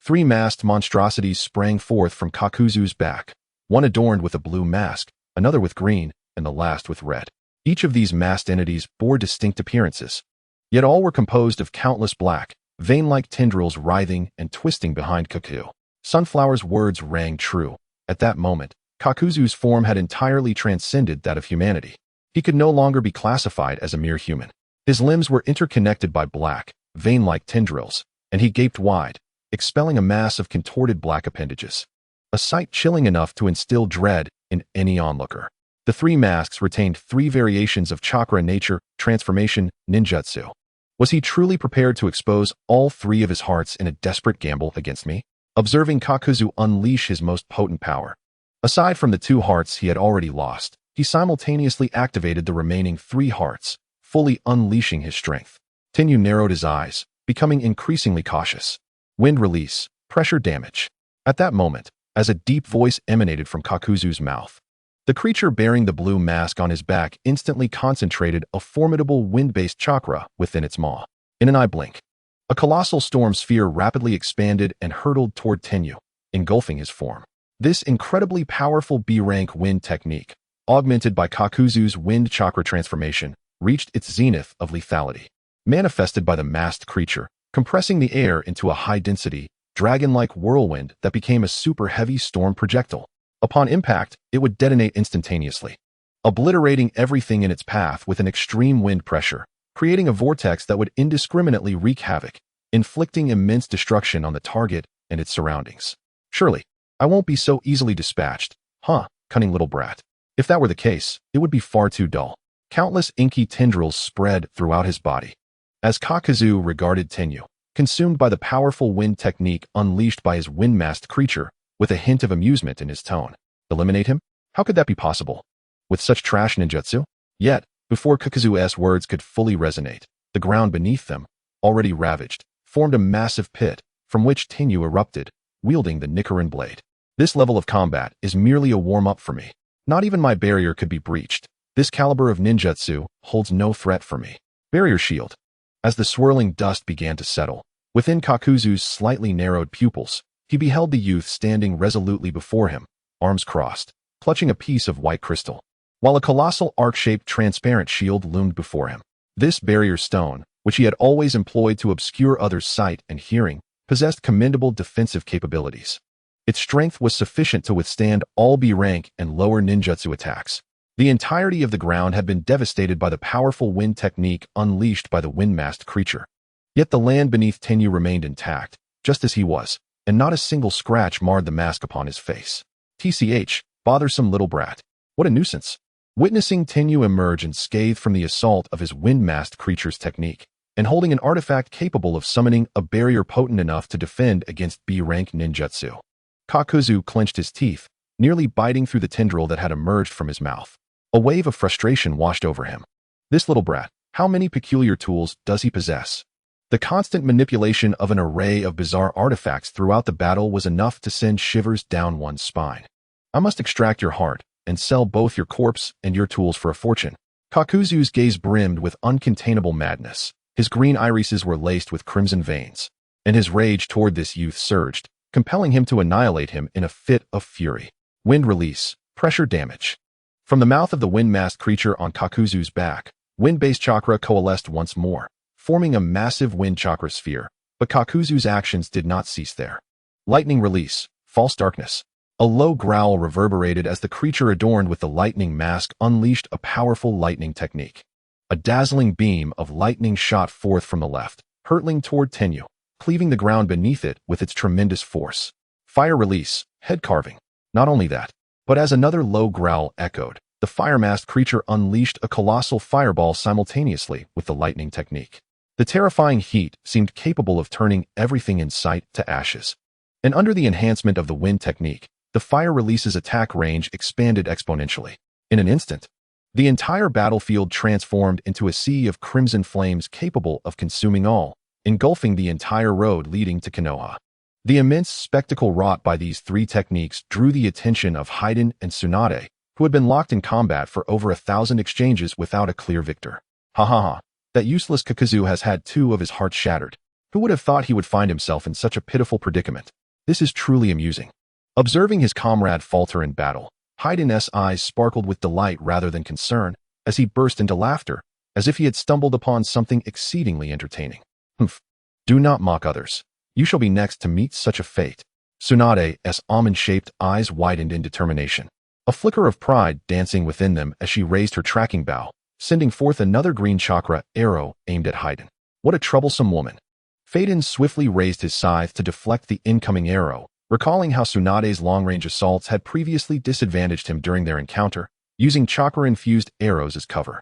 3 masked monstrosities sprang forth from Kakuzu's back, one adorned with a blue mask, another with green, and the last with red. Each of these masked entities bore distinct appearances, yet all were composed of countless black, vein-like tendrils writhing and twisting behind Kaku. Sunflower's words rang true. At that moment, Kakuzu's form had entirely transcended that of humanity. He could no longer be classified as a mere human. His limbs were interconnected by black, vein-like tendrils, and he gaped wide, expelling a mass of contorted black appendages. A sight chilling enough to instill dread in any onlooker. The 3 masks retained 3 variations of chakra nature, transformation, ninjutsu. Was he truly prepared to expose all 3 of his hearts in a desperate gamble against me? Observing Kakuzu unleash his most potent power, aside from the 2 hearts he had already lost, he simultaneously activated the remaining 3 hearts, fully unleashing his strength. Tenyu narrowed his eyes, becoming increasingly cautious. Wind release, pressure damage. At that moment, as a deep voice emanated from Kakuzu's mouth, the creature bearing the blue mask on his back instantly concentrated a formidable wind-based chakra within its maw. In an eye blink, a colossal storm sphere rapidly expanded and hurtled toward Tenyu, engulfing his form. This incredibly powerful B-rank wind technique, augmented by Kakuzu's wind chakra transformation, reached its zenith of lethality. Manifested by the masked creature, compressing the air into a high-density, dragon-like whirlwind that became a super-heavy storm projectile. Upon impact, it would detonate instantaneously, obliterating everything in its path with an extreme wind pressure, creating a vortex that would indiscriminately wreak havoc, inflicting immense destruction on the target and its surroundings. Surely, I won't be so easily dispatched, huh, cunning little brat. If that were the case, it would be far too dull. Countless inky tendrils spread throughout his body. As Kakuzu regarded Tenyu, consumed by the powerful wind technique unleashed by his wind-masked creature, with a hint of amusement in his tone. Eliminate him? How could that be possible? With such trash ninjutsu? Yet, before Kakuzu's words could fully resonate, the ground beneath them, already ravaged, formed a massive pit, from which Tenyu erupted, wielding the Nichiren blade. This level of combat is merely a warm-up for me. Not even my barrier could be breached. This caliber of ninjutsu holds no threat for me. Barrier shield. As the swirling dust began to settle, within Kakuzu's slightly narrowed pupils, he beheld the youth standing resolutely before him, arms crossed, clutching a piece of white crystal, while a colossal arc-shaped transparent shield loomed before him. This barrier stone, which he had always employed to obscure others' sight and hearing, possessed commendable defensive capabilities. Its strength was sufficient to withstand all B-rank and lower ninjutsu attacks. The entirety of the ground had been devastated by the powerful wind technique unleashed by the wind-masked creature. Yet the land beneath Tenyu remained intact, just as he was, and not a single scratch marred the mask upon his face. TCH, bothersome little brat. What a nuisance. Witnessing Tenyu emerge unscathed from the assault of his wind-masked creature's technique, and holding an artifact capable of summoning a barrier potent enough to defend against B-rank ninjutsu, Kakuzu clenched his teeth, nearly biting through the tendril that had emerged from his mouth. A wave of frustration washed over him. This little brat, how many peculiar tools does he possess? The constant manipulation of an array of bizarre artifacts throughout the battle was enough to send shivers down one's spine. I must extract your heart and sell both your corpse and your tools for a fortune. Kakuzu's gaze brimmed with uncontainable madness. His green irises were laced with crimson veins, and his rage toward this youth surged, compelling him to annihilate him in a fit of fury. Wind release, pressure damage. From the mouth of the wind-masked creature on Kakuzu's back, wind-based chakra coalesced once more, forming a massive wind chakra sphere, but Kakuzu's actions did not cease there. Lightning release, false darkness. A low growl reverberated as the creature adorned with the lightning mask unleashed a powerful lightning technique. A dazzling beam of lightning shot forth from the left, hurtling toward Tenyu, cleaving the ground beneath it with its tremendous force. Fire release, head carving. Not only that, but as another low growl echoed, the fire-masked creature unleashed a colossal fireball simultaneously with the lightning technique. The terrifying heat seemed capable of turning everything in sight to ashes. And under the enhancement of the wind technique, the fire release's attack range expanded exponentially. In an instant, the entire battlefield transformed into a sea of crimson flames capable of consuming all, engulfing the entire road leading to Konoha. The immense spectacle wrought by these three techniques drew the attention of Haiden and Tsunade, who had been locked in combat for over 1,000 exchanges without a clear victor. Ha ha ha, that useless Kakuzu has had two of his hearts shattered. Who would have thought he would find himself in such a pitiful predicament? This is truly amusing. Observing his comrade falter in battle, Haiden's eyes sparkled with delight rather than concern as he burst into laughter, as if he had stumbled upon something exceedingly entertaining. Humph. Do not mock others. You shall be next to meet such a fate. Tsunade's almond-shaped eyes widened in determination, a flicker of pride dancing within them as she raised her tracking bow, sending forth another green chakra arrow aimed at Haiden. What a troublesome woman. Faden swiftly raised his scythe to deflect the incoming arrow, recalling how Tsunade's long-range assaults had previously disadvantaged him during their encounter, using chakra-infused arrows as cover,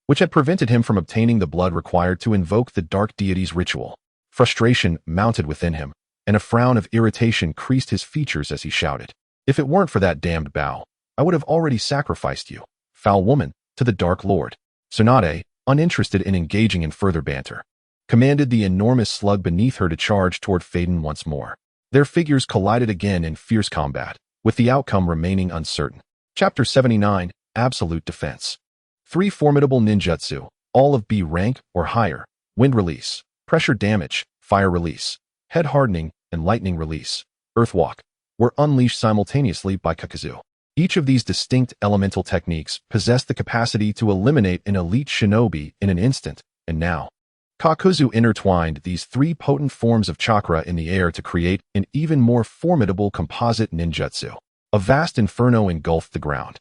which had prevented him from obtaining the blood required to invoke the dark deity's ritual. Frustration mounted within him, and a frown of irritation creased his features as he shouted, "If it weren't for that damned bow, I would have already sacrificed you, foul woman, to the Dark Lord." Tsunade, uninterested in engaging in further banter, commanded the enormous slug beneath her to charge toward Faden once more. Their figures collided again in fierce combat, with the outcome remaining uncertain. Chapter 79, Absolute Defense. Three formidable ninjutsu, all of B rank or higher: wind release, pressure damage, fire release, head hardening, and lightning release, earthwalk, were unleashed simultaneously by Kakuzu. Each of these distinct elemental techniques possessed the capacity to eliminate an elite shinobi in an instant, and now, Kakuzu intertwined these three potent forms of chakra in the air to create an even more formidable composite ninjutsu. A vast inferno engulfed the ground,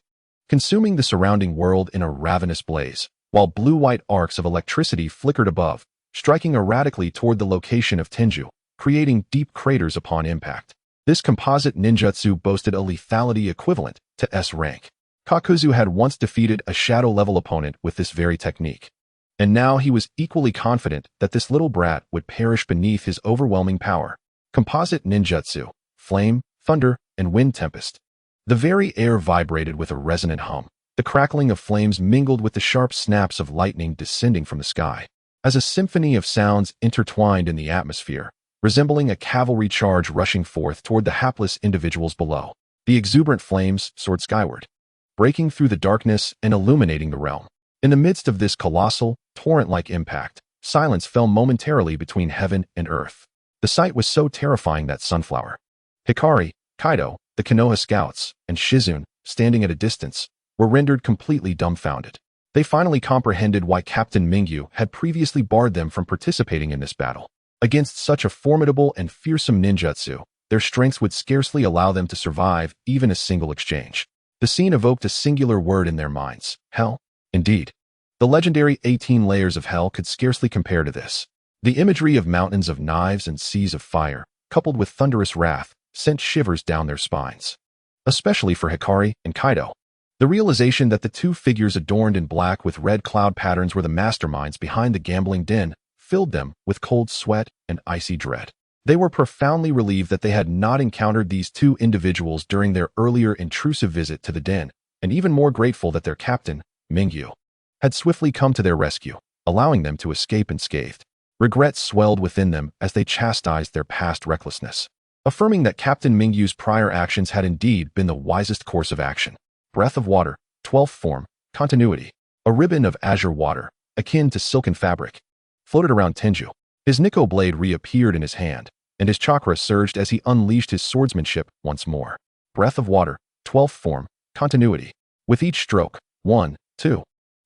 consuming the surrounding world in a ravenous blaze, while blue-white arcs of electricity flickered above, striking erratically toward the location of Tenju, creating deep craters upon impact. This composite ninjutsu boasted a lethality equivalent to S rank. Kakuzu had once defeated a shadow-level opponent with this very technique, and now he was equally confident that this little brat would perish beneath his overwhelming power. Composite ninjutsu, flame, thunder, and wind tempest. The very air vibrated with a resonant hum. The crackling of flames mingled with the sharp snaps of lightning descending from the sky, as a symphony of sounds intertwined in the atmosphere, resembling a cavalry charge rushing forth toward the hapless individuals below. The exuberant flames soared skyward, breaking through the darkness and illuminating the realm. In the midst of this colossal, torrent-like impact, silence fell momentarily between heaven and earth. The sight was so terrifying that Sunflower, Hikari, Kaido, the Konoha scouts, and Shizune, standing at a distance, were rendered completely dumbfounded. They finally comprehended why Captain Mingyu had previously barred them from participating in this battle. Against such a formidable and fearsome ninjutsu, their strengths would scarcely allow them to survive even a single exchange. The scene evoked a singular word in their minds: hell. Indeed, the legendary 18 layers of hell could scarcely compare to this. The imagery of mountains of knives and seas of fire, coupled with thunderous wrath, sent shivers down their spines. Especially for Hikari and Kaido. The realization that the two figures adorned in black with red cloud patterns were the masterminds behind the gambling den filled them with cold sweat and icy dread. They were profoundly relieved that they had not encountered these two individuals during their earlier intrusive visit to the den, and even more grateful that their captain, Mingyu, had swiftly come to their rescue, allowing them to escape unscathed. Regret swelled within them as they chastised their past recklessness, affirming that Captain Mingyu's prior actions had indeed been the wisest course of action. Breath of water, 12th form, continuity. A ribbon of azure water, akin to silken fabric, floated around Tenju. His Nikko blade reappeared in his hand, and his chakra surged as he unleashed his swordsmanship once more. Breath of water, 12th form, continuity. With each stroke, 1, 2,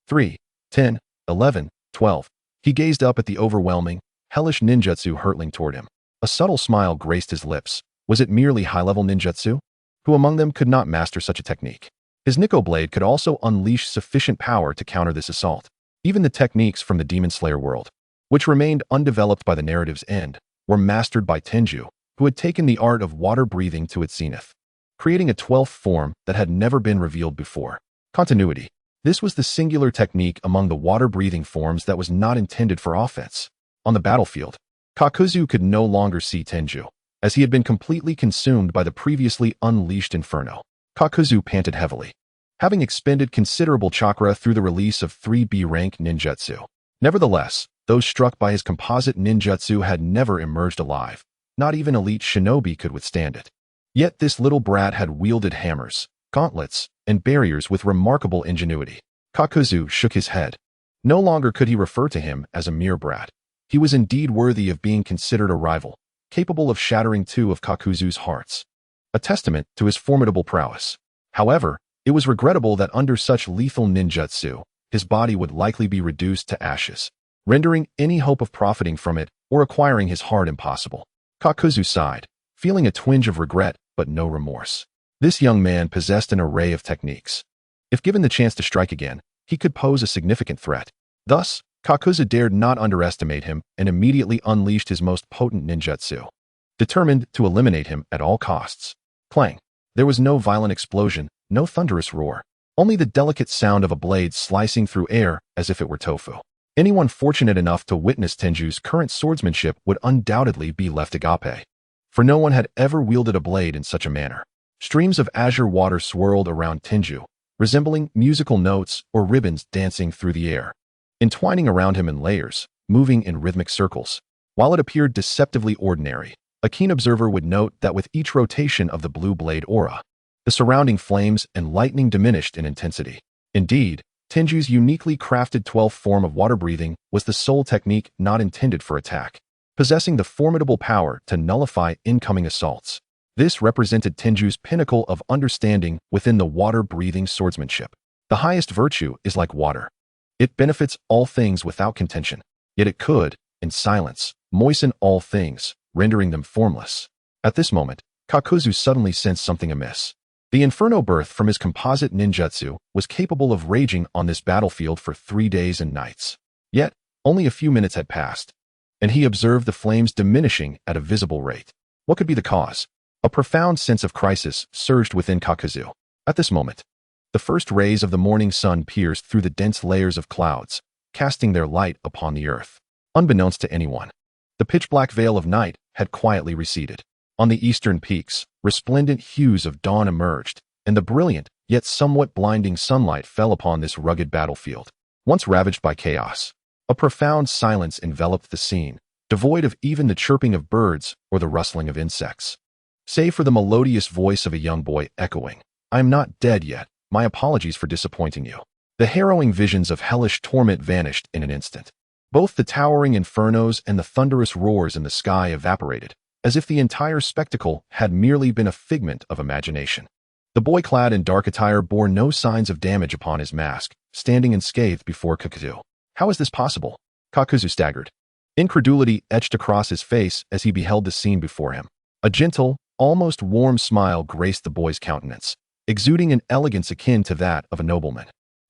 3, 10, 11, 12, he gazed up at the overwhelming, hellish ninjutsu hurtling toward him. A subtle smile graced his lips. Was it merely high-level ninjutsu? Who among them could not master such a technique? His Nikko blade could also unleash sufficient power to counter this assault. Even the techniques from the Demon Slayer world, which remained undeveloped by the narrative's end, were mastered by Tenju, who had taken the art of water breathing to its zenith, creating a 12th form that had never been revealed before. Continuity. This was the singular technique among the water-breathing forms that was not intended for offense. On the battlefield, Kakuzu could no longer see Tenju, as he had been completely consumed by the previously unleashed inferno. Kakuzu panted heavily, having expended considerable chakra through the release of 3B rank ninjutsu. Nevertheless, those struck by his composite ninjutsu had never emerged alive. Not even elite shinobi could withstand it. Yet this little brat had wielded hammers, gauntlets, and barriers with remarkable ingenuity. Kakuzu shook his head. No longer could he refer to him as a mere brat. He was indeed worthy of being considered a rival, capable of shattering two of Kakuzu's hearts. A testament to his formidable prowess. However, it was regrettable that under such lethal ninjutsu, his body would likely be reduced to ashes, rendering any hope of profiting from it or acquiring his heart impossible. Kakuzu sighed, feeling a twinge of regret but no remorse. This young man possessed an array of techniques. If given the chance to strike again, he could pose a significant threat. Thus, Kakuzu dared not underestimate him and immediately unleashed his most potent ninjutsu, determined to eliminate him at all costs. Clang. There was no violent explosion, no thunderous roar, only the delicate sound of a blade slicing through air as if it were tofu. Anyone fortunate enough to witness Tenju's current swordsmanship would undoubtedly be left agape, for no one had ever wielded a blade in such a manner. Streams of azure water swirled around Tenju, resembling musical notes or ribbons dancing through the air, entwining around him in layers, moving in rhythmic circles. While it appeared deceptively ordinary, a keen observer would note that with each rotation of the blue blade aura, the surrounding flames and lightning diminished in intensity. Indeed, Tenju's uniquely crafted 12th form of water breathing was the sole technique not intended for attack, possessing the formidable power to nullify incoming assaults. This represented Tenju's pinnacle of understanding within the water-breathing swordsmanship. The highest virtue is like water. It benefits all things without contention, yet it could, in silence, moisten all things, rendering them formless. At this moment, Kakuzu suddenly sensed something amiss. The inferno birth from his composite ninjutsu was capable of raging on this battlefield for 3 days and nights. Yet, only a few minutes had passed, and he observed the flames diminishing at a visible rate. What could be the cause? A profound sense of crisis surged within Kakuzu. At this moment, the first rays of the morning sun pierced through the dense layers of clouds, casting their light upon the earth. Unbeknownst to anyone, the pitch-black veil of night had quietly receded. On the eastern peaks, resplendent hues of dawn emerged, and the brilliant, yet somewhat blinding sunlight fell upon this rugged battlefield, once ravaged by chaos. A profound silence enveloped the scene, devoid of even the chirping of birds or the rustling of insects, save for the melodious voice of a young boy echoing, "I am not dead yet. My apologies for disappointing you." The harrowing visions of hellish torment vanished in an instant. Both the towering infernos and the thunderous roars in the sky evaporated, as if the entire spectacle had merely been a figment of imagination. The boy clad in dark attire bore no signs of damage upon his mask, standing unscathed before Kakuzu. How is this possible? Kakuzu staggered. Incredulity etched across his face as he beheld the scene before him. A gentle, almost warm smile graced the boy's countenance, exuding an elegance akin to that of a nobleman.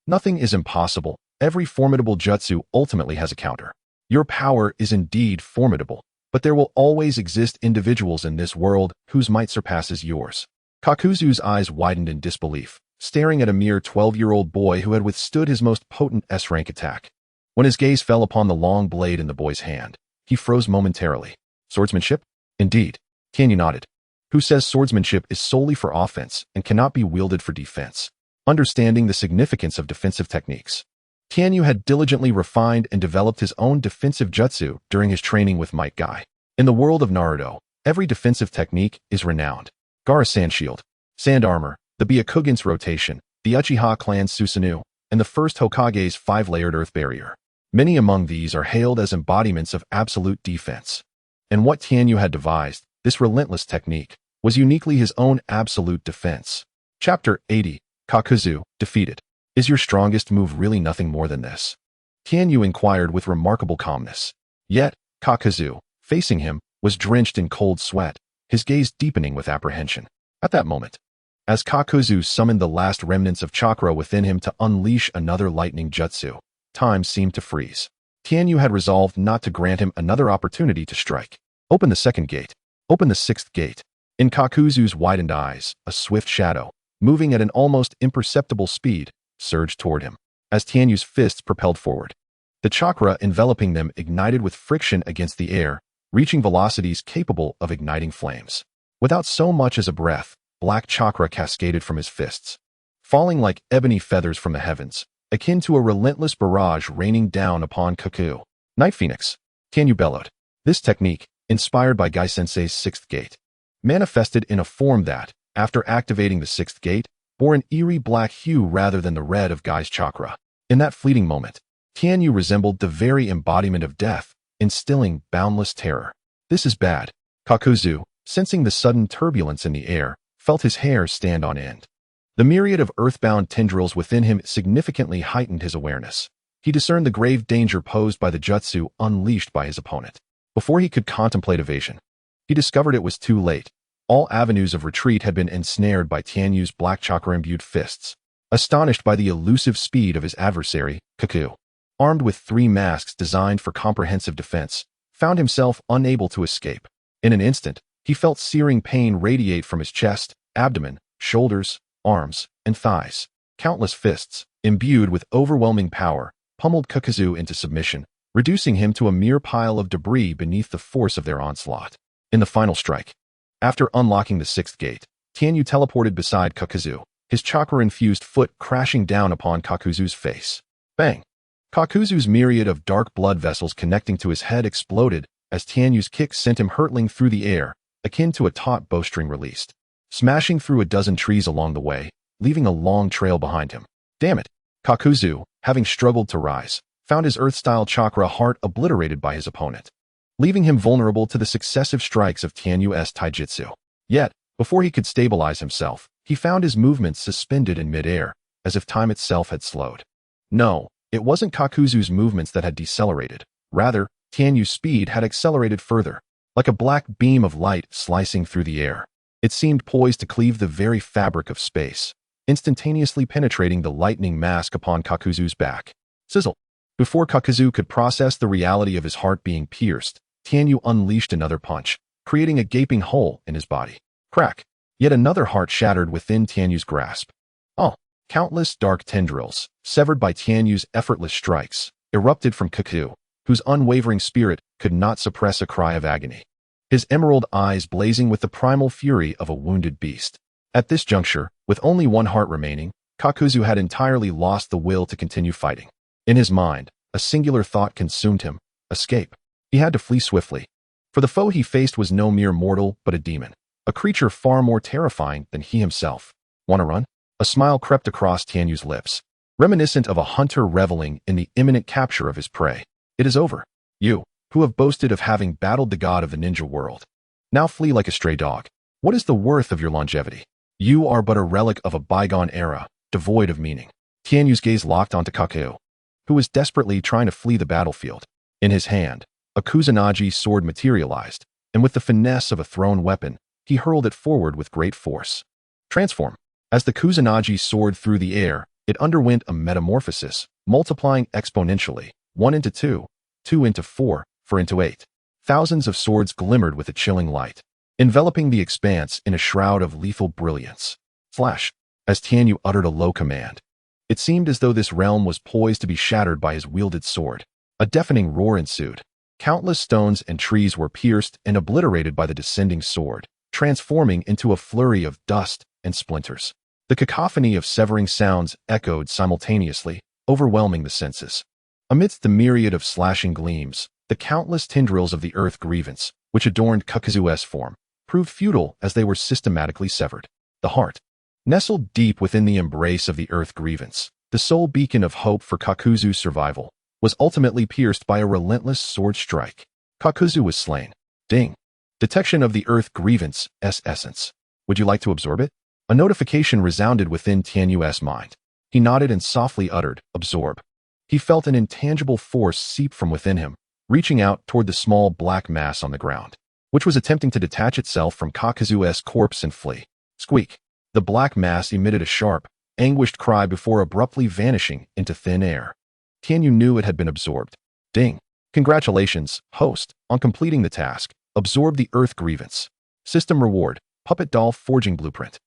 Nothing is impossible. Every formidable jutsu ultimately has a counter. Your power is indeed formidable, but there will always exist individuals in this world whose might surpasses yours. Kakuzu's eyes widened in disbelief, staring at a mere 12-year-old boy who had withstood his most potent S-rank attack. When his gaze fell upon the long blade in the boy's hand, he froze momentarily. Swordsmanship? Indeed. Tianyu nodded. Who says swordsmanship is solely for offense and cannot be wielded for defense? Understanding the significance of defensive techniques, Tianyu had diligently refined and developed his own defensive jutsu during his training with Might Guy. In the world of Naruto, every defensive technique is renowned. Gaara's sand shield, sand armor, the Byakugan's rotation, the Uchiha clan's Susanoo, and the first Hokage's 5-layered earth barrier. Many among these are hailed as embodiments of absolute defense. And what Tianyu had devised, this relentless technique, was uniquely his own absolute defense. Chapter 80, Kakuzu, Defeated. Is your strongest move really nothing more than this? Tianyu inquired with remarkable calmness. Yet, Kakuzu, facing him, was drenched in cold sweat, his gaze deepening with apprehension. At that moment, as Kakuzu summoned the last remnants of chakra within him to unleash another lightning jutsu, time seemed to freeze. Tianyu had resolved not to grant him another opportunity to strike. Open the second gate. Open the sixth gate. In Kakuzu's widened eyes, a swift shadow, moving at an almost imperceptible speed, surged toward him. As Tianyu's fists propelled forward, the chakra enveloping them ignited with friction against the air, reaching velocities capable of igniting flames. Without so much as a breath, black chakra cascaded from his fists, falling like ebony feathers from the heavens, akin to a relentless barrage raining down upon Kaku. Night Phoenix, Tianyu bellowed. This technique, inspired by Gai-sensei's sixth gate, manifested in a form that, after activating the sixth gate, bore an eerie black hue rather than the red of Gai's chakra. In that fleeting moment, Tianyu resembled the very embodiment of death, instilling boundless terror. This is bad. Kakuzu, sensing the sudden turbulence in the air, felt his hair stand on end. The myriad of earthbound tendrils within him significantly heightened his awareness. He discerned the grave danger posed by the jutsu unleashed by his opponent. Before he could contemplate evasion, he discovered it was too late. All avenues of retreat had been ensnared by Tianyu's black chakra-imbued fists. Astonished by the elusive speed of his adversary, Kaku, armed with 3 masks designed for comprehensive defense, found himself unable to escape. In an instant, he felt searing pain radiate from his chest, abdomen, shoulders, arms, and thighs. Countless fists, imbued with overwhelming power, pummeled Kakuzu into submission, reducing him to a mere pile of debris beneath the force of their onslaught. In the final strike, after unlocking the sixth gate, Tianyu teleported beside Kakuzu, his chakra-infused foot crashing down upon Kakuzu's face. Bang! Kakuzu's myriad of dark blood vessels connecting to his head exploded as Tianyu's kick sent him hurtling through the air, akin to a taut bowstring released, smashing through a dozen trees along the way, leaving a long trail behind him. Damn it! Kakuzu, having struggled to rise, found his earth-style chakra heart obliterated by his opponent, leaving him vulnerable to the successive strikes of Tianyu's taijutsu. Yet, before he could stabilize himself, he found his movements suspended in midair, as if time itself had slowed. No, it wasn't Kakuzu's movements that had decelerated. Rather, Tianyu's speed had accelerated further, like a black beam of light slicing through the air. It seemed poised to cleave the very fabric of space, instantaneously penetrating the lightning mask upon Kakuzu's back. Sizzle! Before Kakuzu could process the reality of his heart being pierced, Tianyu unleashed another punch, creating a gaping hole in his body. Crack! Yet another heart shattered within Tianyu's grasp. Oh! Countless dark tendrils, severed by Tianyu's effortless strikes, erupted from Kaku, whose unwavering spirit could not suppress a cry of agony, his emerald eyes blazing with the primal fury of a wounded beast. At this juncture, with only one heart remaining, Kakuzu had entirely lost the will to continue fighting. In his mind, a singular thought consumed him: escape. He had to flee swiftly, for the foe he faced was no mere mortal but a demon, a creature far more terrifying than he himself. Wanna run? A smile crept across Tianyu's lips, reminiscent of a hunter reveling in the imminent capture of his prey. It is over. You, who have boasted of having battled the god of the ninja world, now flee like a stray dog. What is the worth of your longevity? You are but a relic of a bygone era, devoid of meaning. Tianyu's gaze locked onto Kaku, who was desperately trying to flee the battlefield. In his hand, a Kusanagi sword materialized, and with the finesse of a thrown weapon, he hurled it forward with great force. Transform. As the Kusanagi soared through the air, it underwent a metamorphosis, multiplying exponentially, 1 into 2, 2 into 4, 4 into 8. Thousands of swords glimmered with a chilling light, enveloping the expanse in a shroud of lethal brilliance. Flash! as Tianyu uttered a low command. It seemed as though this realm was poised to be shattered by his wielded sword. A deafening roar ensued. Countless stones and trees were pierced and obliterated by the descending sword, transforming into a flurry of dust and splinters. The cacophony of severing sounds echoed simultaneously, overwhelming the senses. Amidst the myriad of slashing gleams, the countless tendrils of the earth grievance, which adorned Kakuzu's form, proved futile as they were systematically severed. The heart, nestled deep within the embrace of the earth grievance, the sole beacon of hope for Kakuzu's survival, was ultimately pierced by a relentless sword strike. Kakuzu was slain. Ding. Detection of the earth grievance's essence. Would you like to absorb it? A notification resounded within Tianyu's mind. He nodded and softly uttered, absorb. He felt an intangible force seep from within him, reaching out toward the small black mass on the ground, which was attempting to detach itself from Kakuzu's corpse and flee. Squeak. The black mass emitted a sharp, anguished cry before abruptly vanishing into thin air. Tianyu knew it had been absorbed. Ding. Congratulations, host, on completing the task. Absorb the earth grievance. System reward, puppet doll forging blueprint.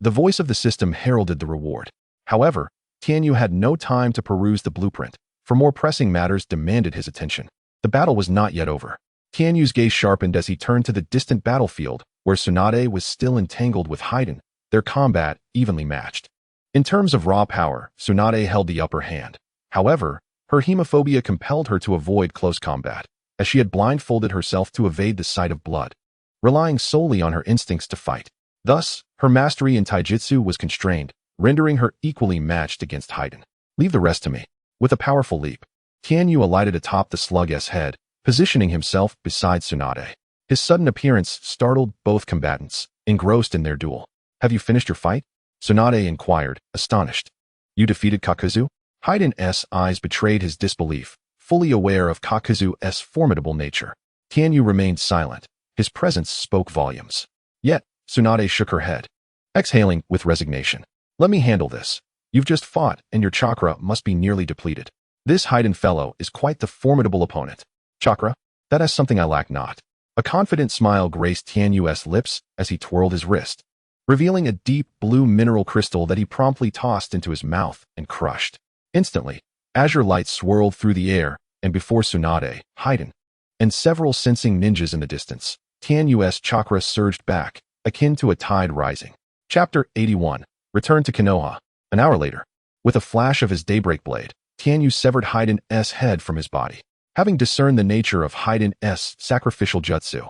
The voice of the system heralded the reward. However, Tianyu had no time to peruse the blueprint, for more pressing matters demanded his attention. The battle was not yet over. Tianyu's gaze sharpened as he turned to the distant battlefield, where Tsunade was still entangled with Haiden, their combat evenly matched. In terms of raw power, Tsunade held the upper hand. However, her hemophobia compelled her to avoid close combat, as she had blindfolded herself to evade the sight of blood, relying solely on her instincts to fight. Thus, her mastery in taijutsu was constrained, rendering her equally matched against Haiden. Leave the rest to me. With a powerful leap, Tianyu alighted atop the slug's head, positioning himself beside Tsunade. His sudden appearance startled both combatants, engrossed in their duel. Have you finished your fight? Tsunade inquired, astonished. You defeated Kakuzu? Haiden's eyes betrayed his disbelief, fully aware of Kakuzu's formidable nature. Tianyu remained silent. His presence spoke volumes. Yet, Tsunade shook her head, exhaling with resignation. Let me handle this. You've just fought, and your chakra must be nearly depleted. This Haiden fellow is quite the formidable opponent. Chakra? That is something I lack not. A confident smile graced Tianyu's lips as he twirled his wrist, revealing a deep blue mineral crystal that he promptly tossed into his mouth and crushed. Instantly, azure light swirled through the air, and before Tsunade, Haiden, and several sensing ninjas in the distance, Tianyu's chakra surged back, akin to a tide rising. Chapter 81. Return to Konoha. An hour later, with a flash of his daybreak blade, Tianyu severed Haiden's head from his body. Having discerned the nature of Haiden's sacrificial jutsu,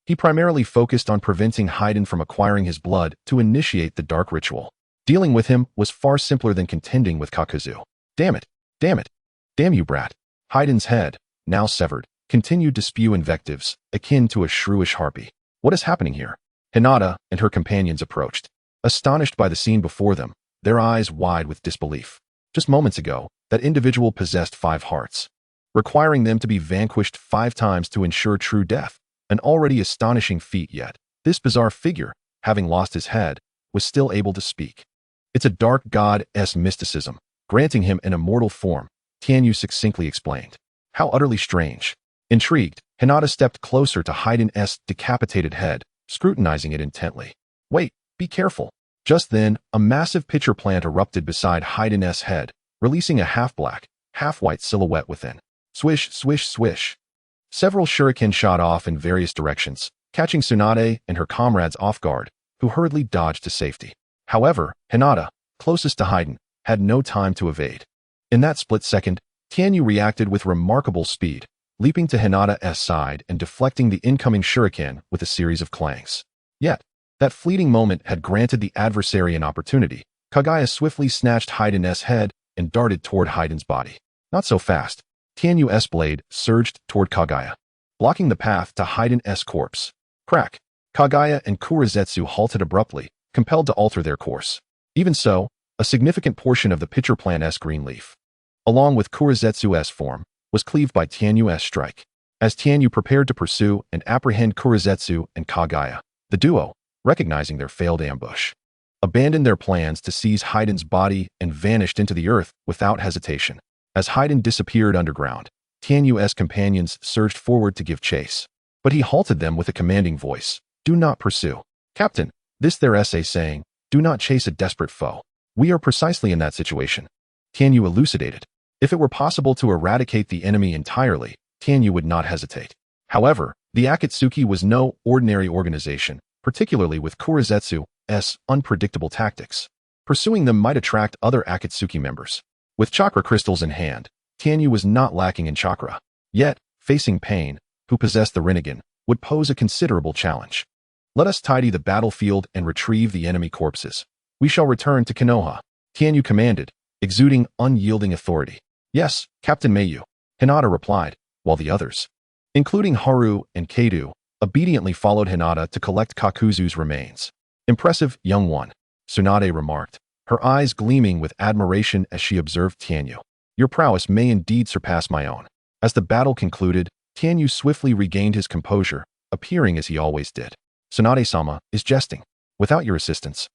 he primarily focused on preventing Haiden from acquiring his blood to initiate the dark ritual. Dealing with him was far simpler than contending with Kakuzu. Damn it! Damn it! Damn you, brat! Haiden's head, now severed, continued to spew invectives, akin to a shrewish harpy. What is happening here? Hinata and her companions approached, astonished by the scene before them, their eyes wide with disbelief. Just moments ago, that individual possessed 5 hearts, requiring them to be vanquished 5 times to ensure true death, an already astonishing feat. Yet this bizarre figure, having lost his head, was still able to speak. It's a dark god's mysticism, granting him an immortal form, Tianyu succinctly explained. How utterly strange. Intrigued, Hinata stepped closer to Haiden's decapitated head, scrutinizing it intently. Wait, be careful. Just then, a massive pitcher plant erupted beside Haiden's head, releasing a half-black, half-white silhouette within. Swish, swish, swish. Several shuriken shot off in various directions, catching Tsunade and her comrades off guard, who hurriedly dodged to safety. However, Hinata, closest to Haiden, had no time to evade. In that split second, Tianyu reacted with remarkable speed, leaping to Hinata's side and deflecting the incoming shuriken with a series of clangs. Yet, that fleeting moment had granted the adversary an opportunity. Kaguya swiftly snatched Haiden's head and darted toward Haiden's body. Not so fast. Tianyu's blade surged toward Kaguya, blocking the path to Haiden's corpse. Crack! Kaguya and Kurizetsu halted abruptly, compelled to alter their course. Even so, a significant portion of the pitcher plant's green leaf, along with Kurizetsu's form, was cleaved by Tianyu's strike. As Tianyu prepared to pursue and apprehend Kurizetsu and Kaguya, the duo, recognizing their failed ambush, abandoned their plans to seize Haiden's body and vanished into the earth without hesitation. As Haiden disappeared underground, Tianyu's companions surged forward to give chase. But he halted them with a commanding voice. Do not pursue. Captain, this their essay saying, do not chase a desperate foe. We are precisely in that situation. Tianyu elucidated. If it were possible to eradicate the enemy entirely, Tianyu would not hesitate. However, the Akatsuki was no ordinary organization, particularly with Kurizetsu's unpredictable tactics. Pursuing them might attract other Akatsuki members. With chakra crystals in hand, Tianyu was not lacking in chakra. Yet, facing Pain, who possessed the Rinnegan, would pose a considerable challenge. Let us tidy the battlefield and retrieve the enemy corpses. We shall return to Konoha, Tianyu commanded, exuding unyielding authority. Yes, Captain Mayu, Hinata replied, while the others, including Haru and Keidu, obediently followed Hinata to collect Kakuzu's remains. Impressive, young one, Tsunade remarked, her eyes gleaming with admiration as she observed Tianyu. Your prowess may indeed surpass my own. As the battle concluded, Tianyu swiftly regained his composure, appearing as he always did. Tsunade-sama is jesting. Without your assistance,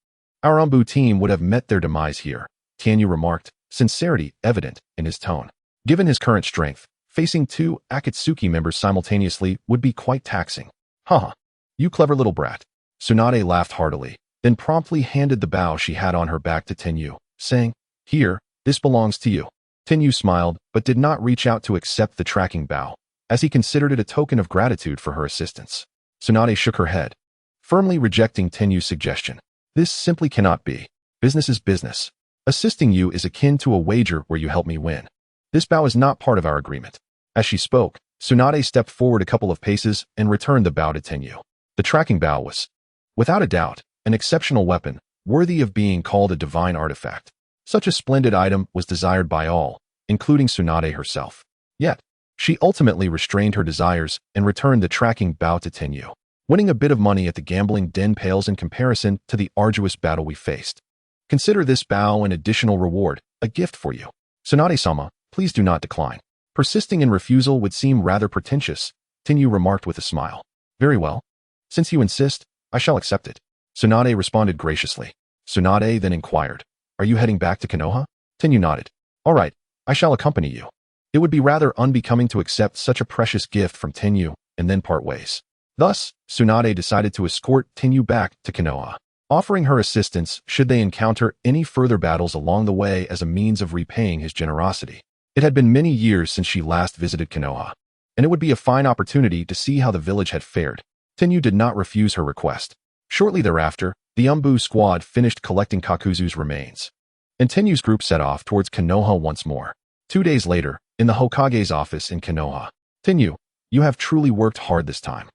our Umbu team would have met their demise here, Tianyu remarked, sincerity evident in his tone. Given his current strength, facing two Akatsuki members simultaneously would be quite taxing. Haha, you clever little brat. Tsunade laughed heartily, then promptly handed the bow she had on her back to Tenyu, saying, Here, this belongs to you. Tenyu smiled, but did not reach out to accept the tracking bow, as he considered it a token of gratitude for her assistance. Tsunade shook her head, firmly rejecting Tenyu's suggestion. This simply cannot be. Business is business. Assisting you is akin to a wager where you help me win. This bow is not part of our agreement. As she spoke, Tsunade stepped forward a couple of paces and returned the bow to Tenyu. The tracking bow was, without a doubt, an exceptional weapon, worthy of being called a divine artifact. Such a splendid item was desired by all, including Tsunade herself. Yet, she ultimately restrained her desires and returned the tracking bow to Tenyu. Winning a bit of money at the gambling den pales in comparison to the arduous battle we faced. Consider this bow an additional reward, a gift for you. Tsunade-sama, please do not decline. Persisting in refusal would seem rather pretentious, Tenyu remarked with a smile. Very well. Since you insist, I shall accept it. Tsunade responded graciously. Tsunade then inquired, Are you heading back to Konoha? Tenyu nodded. All right, I shall accompany you. It would be rather unbecoming to accept such a precious gift from Tenyu and then part ways. Thus, Tsunade decided to escort Tenyu back to Konoha, offering her assistance should they encounter any further battles along the way as a means of repaying his generosity. It had been many years since she last visited Konoha, and it would be a fine opportunity to see how the village had fared. Tenyu did not refuse her request. Shortly thereafter, the Umbu squad finished collecting Kakuzu's remains, and Tenyu's group set off towards Konoha once more. 2 days later, in the Hokage's office in Konoha, Tenyu, you have truly worked hard this time.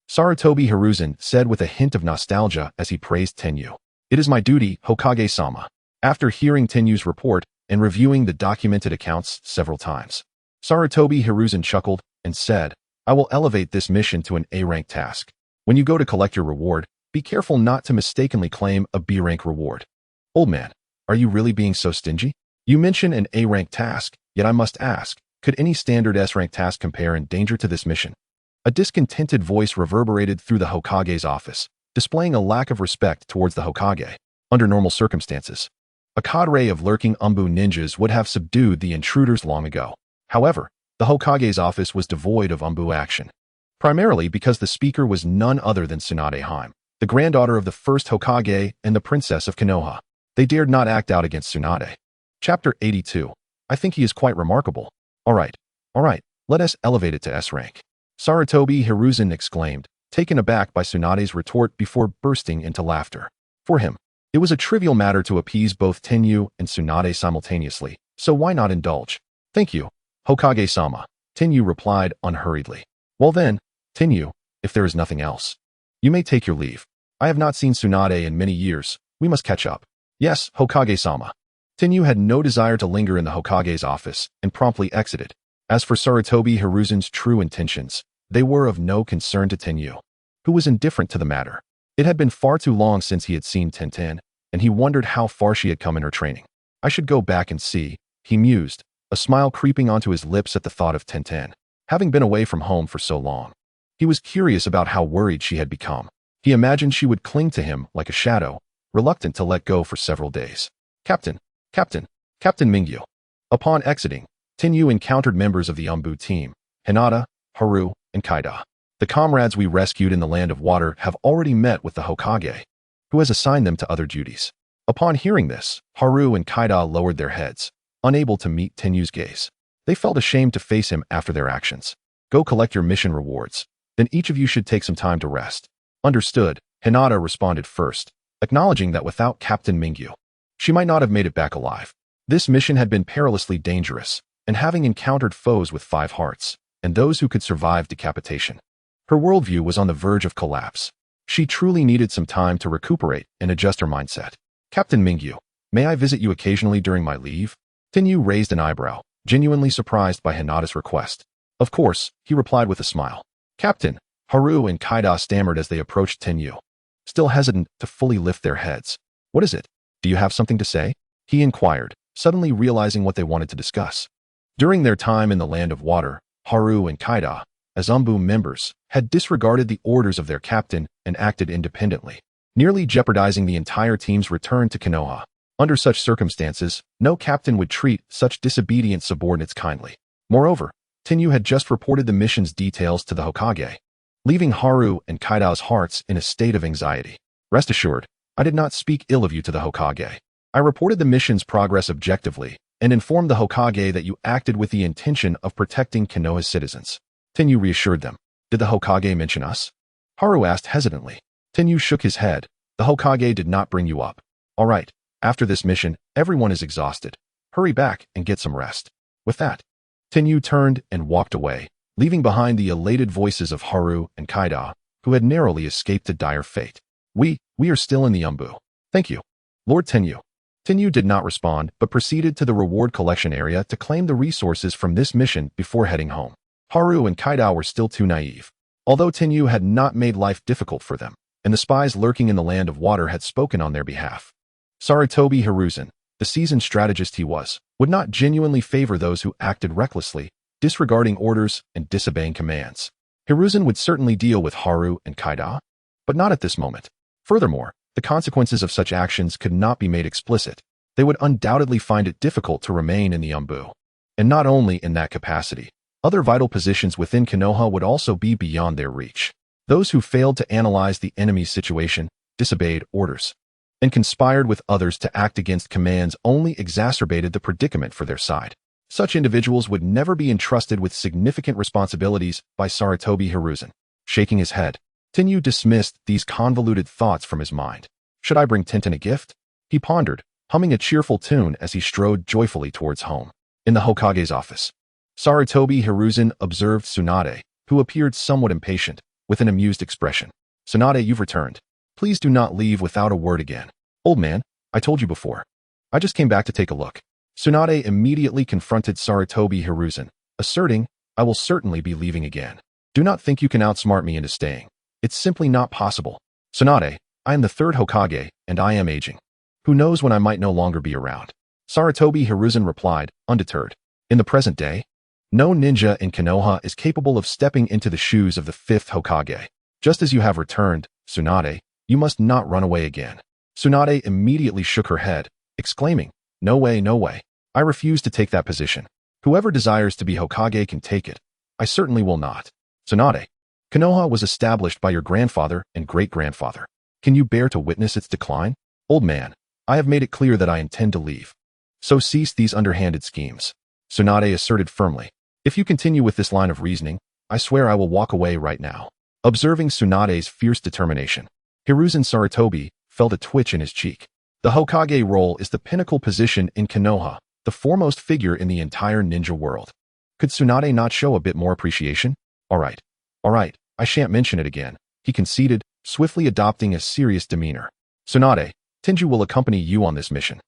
Sarutobi Hiruzen said with a hint of nostalgia as he praised Tenyu. It is my duty, Hokage-sama. After hearing Tenyu's report and reviewing the documented accounts several times, Sarutobi Hiruzen chuckled and said, I will elevate this mission to an A-rank task. When you go to collect your reward, be careful not to mistakenly claim a B-rank reward. Old man, are you really being so stingy? You mention an A-rank task, yet I must ask, could any standard S-rank task compare in danger to this mission? A discontented voice reverberated through the Hokage's office, displaying a lack of respect towards the Hokage. Under normal circumstances, a cadre of lurking Umbu ninjas would have subdued the intruders long ago. However, the Hokage's office was devoid of Umbu action, primarily because the speaker was none other than Tsunade Haim, the granddaughter of the first Hokage and the princess of Konoha. They dared not act out against Tsunade. Chapter 82. I think he is quite remarkable. All right, let us elevate it to S rank. Sarutobi Hiruzen exclaimed, taken aback by Tsunade's retort before bursting into laughter. For him, it was a trivial matter to appease both Tenyu and Tsunade simultaneously, so why not indulge? Thank you, Hokage-sama, Tenyu replied unhurriedly. Well then, Tenyu, if there is nothing else, you may take your leave. I have not seen Tsunade in many years. We must catch up. Yes, Hokage-sama. Tenyu had no desire to linger in the Hokage's office and promptly exited. As for Sarutobi Hiruzen's true intentions, they were of no concern to Tenyu, who was indifferent to the matter. It had been far too long since he had seen Tenten, and he wondered how far she had come in her training. I should go back and see, he mused, a smile creeping onto his lips at the thought of Tenten. Having been away from home for so long, he was curious about how worried she had become. He imagined she would cling to him like a shadow, reluctant to let go for several days. Captain Mingyu. Upon exiting, Tenyu encountered members of the Umbu team, Hinata, Haru, and Kaida. The comrades we rescued in the Land of Water have already met with the Hokage, who has assigned them to other duties. Upon hearing this, Haru and Kaida lowered their heads, unable to meet Tenyu's gaze. They felt ashamed to face him after their actions. Go collect your mission rewards. Then each of you should take some time to rest. Understood, Hinata responded first, acknowledging that without Captain Mingyu, she might not have made it back alive. This mission had been perilously dangerous, and having encountered foes with 5 hearts, and those who could survive decapitation, her worldview was on the verge of collapse. She truly needed some time to recuperate and adjust her mindset. Captain Mingyu, may I visit you occasionally during my leave? Tenyu raised an eyebrow, genuinely surprised by Hinata's request. Of course, he replied with a smile. Captain, Haru and Kaida stammered as they approached Tenyu, still hesitant to fully lift their heads. What is it? Do you have something to say? He inquired, suddenly realizing what they wanted to discuss. During their time in the Land of Water, Haru and Kaida, as Umbu members, had disregarded the orders of their captain and acted independently, nearly jeopardizing the entire team's return to Konoha. Under such circumstances, no captain would treat such disobedient subordinates kindly. Moreover, Tenyu had just reported the mission's details to the Hokage, leaving Haru and Kaida's hearts in a state of anxiety. Rest assured, I did not speak ill of you to the Hokage. I reported the mission's progress objectively and informed the Hokage that you acted with the intention of protecting Konoha's citizens. Tenyu reassured them. Did the Hokage mention us? Haru asked hesitantly. Tenyu shook his head. The Hokage did not bring you up. All right, after this mission, everyone is exhausted. Hurry back and get some rest. With that, Tenyu turned and walked away, leaving behind the elated voices of Haru and Kaida, who had narrowly escaped a dire fate. We are still in the Umbu. Thank you, Lord Tenyu. Tenyu did not respond, but proceeded to the reward collection area to claim the resources from this mission before heading home. Haru and Kaida were still too naive. Although Tenyu had not made life difficult for them, and the spies lurking in the Land of Water had spoken on their behalf, Sarutobi Hiruzen, the seasoned strategist he was, would not genuinely favor those who acted recklessly, disregarding orders and disobeying commands. Hiruzen would certainly deal with Haru and Kaida, but not at this moment. Furthermore, the consequences of such actions could not be made explicit. They would undoubtedly find it difficult to remain in the Umbu. And not only in that capacity, other vital positions within Konoha would also be beyond their reach. Those who failed to analyze the enemy's situation, disobeyed orders, and conspired with others to act against commands only exacerbated the predicament for their side. Such individuals would never be entrusted with significant responsibilities by Sarutobi Hiruzen. Shaking his head, Tenyu dismissed these convoluted thoughts from his mind. Should I bring Tenten a gift? He pondered, humming a cheerful tune as he strode joyfully towards home. In the Hokage's office, Sarutobi Hiruzen observed Tsunade, who appeared somewhat impatient, with an amused expression. Tsunade, you've returned. Please do not leave without a word again. Old man, I told you before. I just came back to take a look. Tsunade immediately confronted Sarutobi Hiruzen, asserting, I will certainly be leaving again. Do not think you can outsmart me into staying. It's simply not possible. Tsunade, I am the 3rd Hokage, and I am aging. Who knows when I might no longer be around? Sarutobi Hiruzen replied, undeterred. In the present day, no ninja in Konoha is capable of stepping into the shoes of the 5th Hokage. Just as you have returned, Tsunade, you must not run away again. Tsunade immediately shook her head, exclaiming, No way, no way. I refuse to take that position. Whoever desires to be Hokage can take it. I certainly will not. Tsunade, Konoha was established by your grandfather and great-grandfather. Can you bear to witness its decline? Old man, I have made it clear that I intend to leave. So cease these underhanded schemes. Tsunade asserted firmly. If you continue with this line of reasoning, I swear I will walk away right now. Observing Tsunade's fierce determination, Hiruzen Sarutobi felt a twitch in his cheek. The Hokage role is the pinnacle position in Konoha, the foremost figure in the entire ninja world. Could Tsunade not show a bit more appreciation? All right, I shan't mention it again, he conceded, swiftly adopting a serious demeanor. Tsunade, Tenju will accompany you on this mission.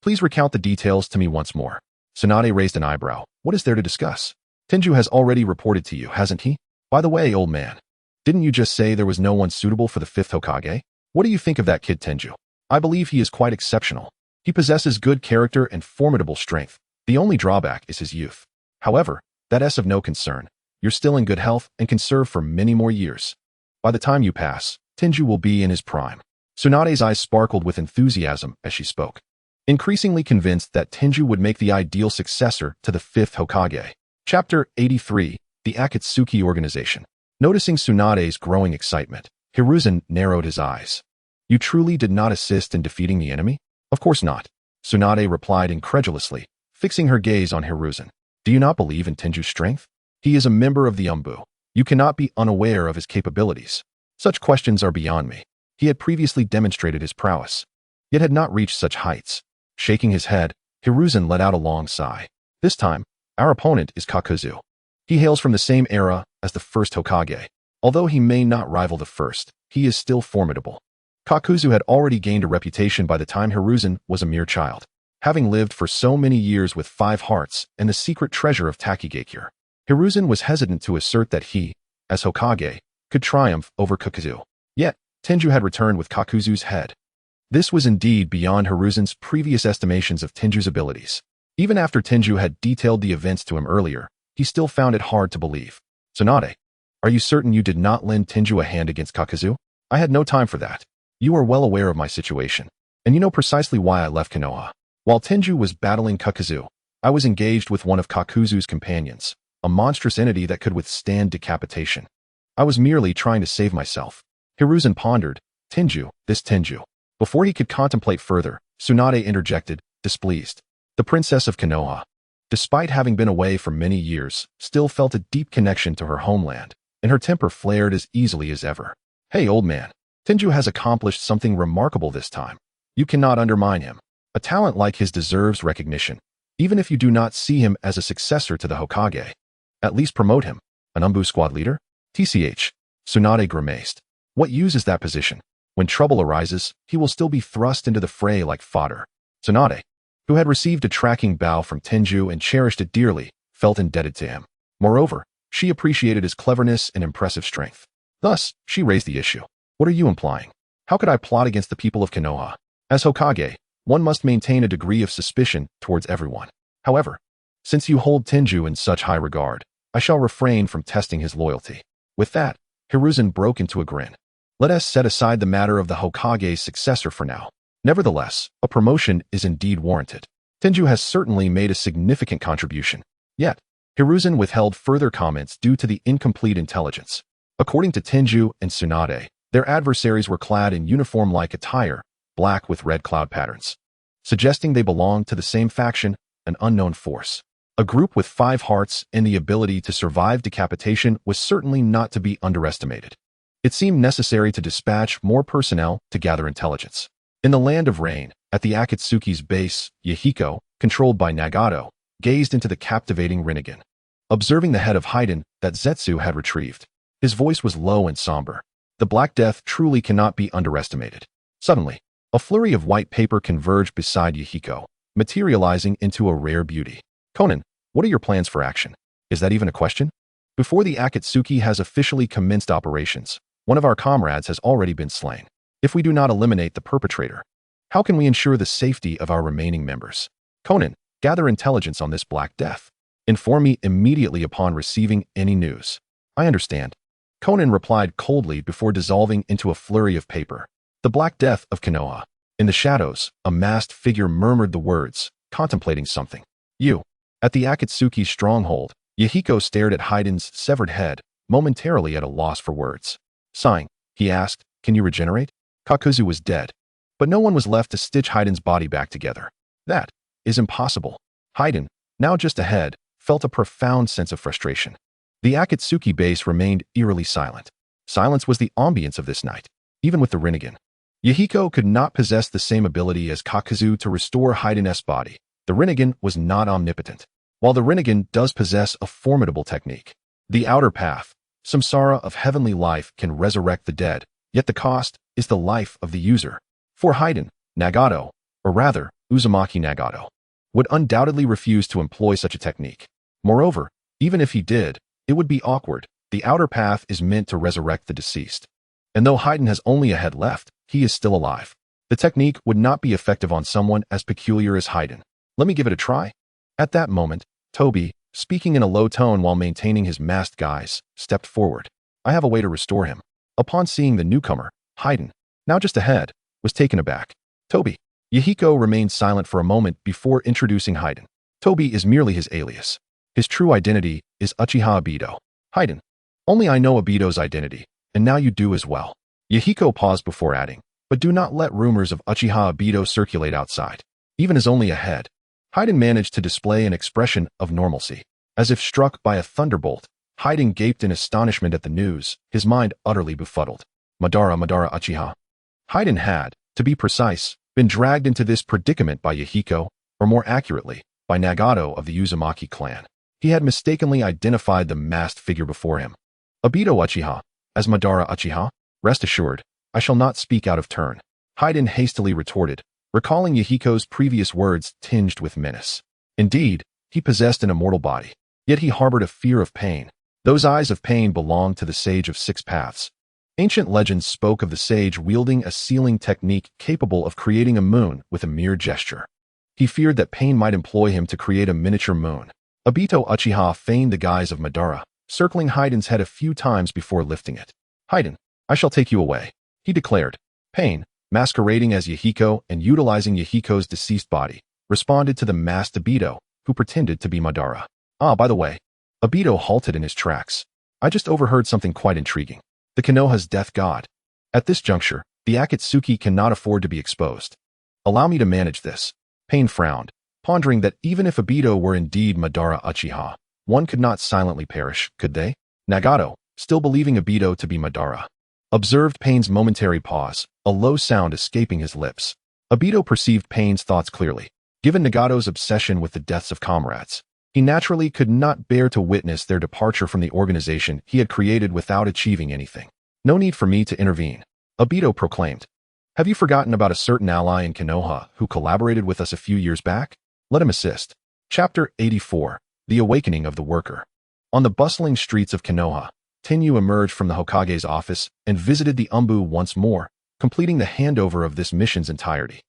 Please recount the details to me once more. Tsunade raised an eyebrow. What is there to discuss? Tenju has already reported to you, hasn't he? By the way, old man, didn't you just say there was no one suitable for the 5th Hokage? What do you think of that kid Tenju? I believe he is quite exceptional. He possesses good character and formidable strength. The only drawback is his youth. However, that is of no concern. You're still in good health and can serve for many more years. By the time you pass, Tenju will be in his prime. Tsunade's eyes sparkled with enthusiasm as she spoke, increasingly convinced that Tenju would make the ideal successor to the 5th Hokage. Chapter 83, The Akatsuki Organization. Noticing Tsunade's growing excitement, Hiruzen narrowed his eyes. You truly did not assist in defeating the enemy? Of course not, Tsunade replied incredulously, fixing her gaze on Hiruzen. Do you not believe in Tenju's strength? He is a member of the Umbu. You cannot be unaware of his capabilities. Such questions are beyond me. He had previously demonstrated his prowess, yet had not reached such heights. Shaking his head, Hiruzen let out a long sigh. This time, our opponent is Kakuzu. He hails from the same era as the first Hokage. Although he may not rival the first, he is still formidable. Kakuzu had already gained a reputation by the time Hiruzen was a mere child, having lived for so many years with 5 hearts and the secret treasure of Takigakure. Hiruzen was hesitant to assert that he, as Hokage, could triumph over Kakuzu. Yet, Tenju had returned with Kakuzu's head. This was indeed beyond Hiruzen's previous estimations of Tenju's abilities. Even after Tenju had detailed the events to him earlier, he still found it hard to believe. Tsunade, are you certain you did not lend Tenju a hand against Kakuzu? I had no time for that. You are well aware of my situation, and you know precisely why I left Konoha. While Tenju was battling Kakuzu, I was engaged with one of Kakuzu's companions, a monstrous entity that could withstand decapitation. I was merely trying to save myself. Hiruzen pondered, Tenju, this Tenju. Before he could contemplate further, Tsunade interjected, displeased. The princess of Konoha, despite having been away for many years, still felt a deep connection to her homeland, and her temper flared as easily as ever. Hey, old man, Tenju has accomplished something remarkable this time. You cannot undermine him. A talent like his deserves recognition, even if you do not see him as a successor to the Hokage. At least promote him. An Umbu squad leader? TCH. Tsunade grimaced. What use is that position? When trouble arises, he will still be thrust into the fray like fodder. Tsunade, who had received a tracking bow from Tenju and cherished it dearly, felt indebted to him. Moreover, she appreciated his cleverness and impressive strength. Thus, she raised the issue. What are you implying? How could I plot against the people of Konoha? As Hokage, one must maintain a degree of suspicion towards everyone. However, since you hold Tenju in such high regard, I shall refrain from testing his loyalty. With that, Hiruzen broke into a grin. Let us set aside the matter of the Hokage's successor for now. Nevertheless, a promotion is indeed warranted. Tenju has certainly made a significant contribution. Yet, Hiruzen withheld further comments due to the incomplete intelligence. According to Tenju and Tsunade, their adversaries were clad in uniform-like attire, black with red cloud patterns, suggesting they belonged to the same faction, an unknown force. A group with 5 hearts and the ability to survive decapitation was certainly not to be underestimated. It seemed necessary to dispatch more personnel to gather intelligence. In the Land of Rain, at the Akatsuki's base, Yahiko, controlled by Nagato, gazed into the captivating Rinnegan, observing the head of Haiden that Zetsu had retrieved. His voice was low and somber. The Black Death truly cannot be underestimated. Suddenly, a flurry of white paper converged beside Yahiko, materializing into a rare beauty. Conan, what are your plans for action? Is that even a question? Before the Akatsuki has officially commenced operations, one of our comrades has already been slain. If we do not eliminate the perpetrator, how can we ensure the safety of our remaining members? Conan, gather intelligence on this Black Death. Inform me immediately upon receiving any news. I understand. Conan replied coldly before dissolving into a flurry of paper. The Black Death of Konoha. In the shadows, a masked figure murmured the words, contemplating something. You. At the Akatsuki stronghold, Yahiko stared at Haiden's severed head, momentarily at a loss for words. Sighing, he asked, can you regenerate? Kakuzu was dead, but no one was left to stitch Haiden's body back together. That is impossible. Haiden, now just ahead, felt a profound sense of frustration. The Akatsuki base remained eerily silent. Silence was the ambience of this night, even with the Rinnegan. Yahiko could not possess the same ability as Kakuzu to restore Haiden's body. The Rinnegan was not omnipotent. While the Rinnegan does possess a formidable technique, the outer path, samsara of heavenly life, can resurrect the dead, yet the cost is the life of the user. For Haiden, Nagato, or rather, Uzumaki Nagato, would undoubtedly refuse to employ such a technique. Moreover, even if he did, it would be awkward. The outer path is meant to resurrect the deceased. And though Haiden has only a head left, he is still alive. The technique would not be effective on someone as peculiar as Haiden. Let me give it a try. At that moment, Toby, speaking in a low tone while maintaining his masked guise, stepped forward. I have a way to restore him. Upon seeing the newcomer, Haiden, now just ahead, was taken aback. Toby. Yahiko remained silent for a moment before introducing Haiden. Toby is merely his alias. His true identity is Uchiha Obito. Haiden. Only I know Obito's identity, and now you do as well. Yahiko paused before adding, but do not let rumors of Uchiha Obito circulate outside. Even as only a head, Hayden managed to display an expression of normalcy. As if struck by a thunderbolt, Hayden gaped in astonishment at the news, his mind utterly befuddled. Madara Uchiha. Hayden had, to be precise, been dragged into this predicament by Yahiko, or more accurately, by Nagato of the Uzumaki clan. He had mistakenly identified the masked figure before him. Obito Uchiha, as Madara Uchiha? Rest assured, I shall not speak out of turn. Hayden hastily retorted, recalling Yahiko's previous words tinged with menace. Indeed, he possessed an immortal body, yet he harbored a fear of pain. Those eyes of pain belonged to the Sage of Six Paths. Ancient legends spoke of the sage wielding a sealing technique capable of creating a moon with a mere gesture. He feared that pain might employ him to create a miniature moon. Obito Uchiha feigned the guise of Madara, circling Hayden's head a few times before lifting it. Hayden, I shall take you away, he declared. Pain, masquerading as Yahiko and utilizing Yahiko's deceased body, responded to the masked Obito, who pretended to be Madara. Ah, by the way, Obito halted in his tracks. I just overheard something quite intriguing. The Konoha's death god. At this juncture, the Akatsuki cannot afford to be exposed. Allow me to manage this. Pain frowned, pondering that even if Obito were indeed Madara Uchiha, one could not silently perish, could they? Nagato, still believing Obito to be Madara, observed Pain's momentary pause, a low sound escaping his lips. Obito perceived Pain's thoughts clearly. Given Nagato's obsession with the deaths of comrades, he naturally could not bear to witness their departure from the organization he had created without achieving anything. No need for me to intervene, Obito proclaimed. Have you forgotten about a certain ally in Konoha who collaborated with us a few years back? Let him assist. Chapter 84. The Awakening of the Worker. On the bustling streets of Konoha, Tenyu emerged from the Hokage's office and visited the Umbu once more, completing the handover of this mission's entirety.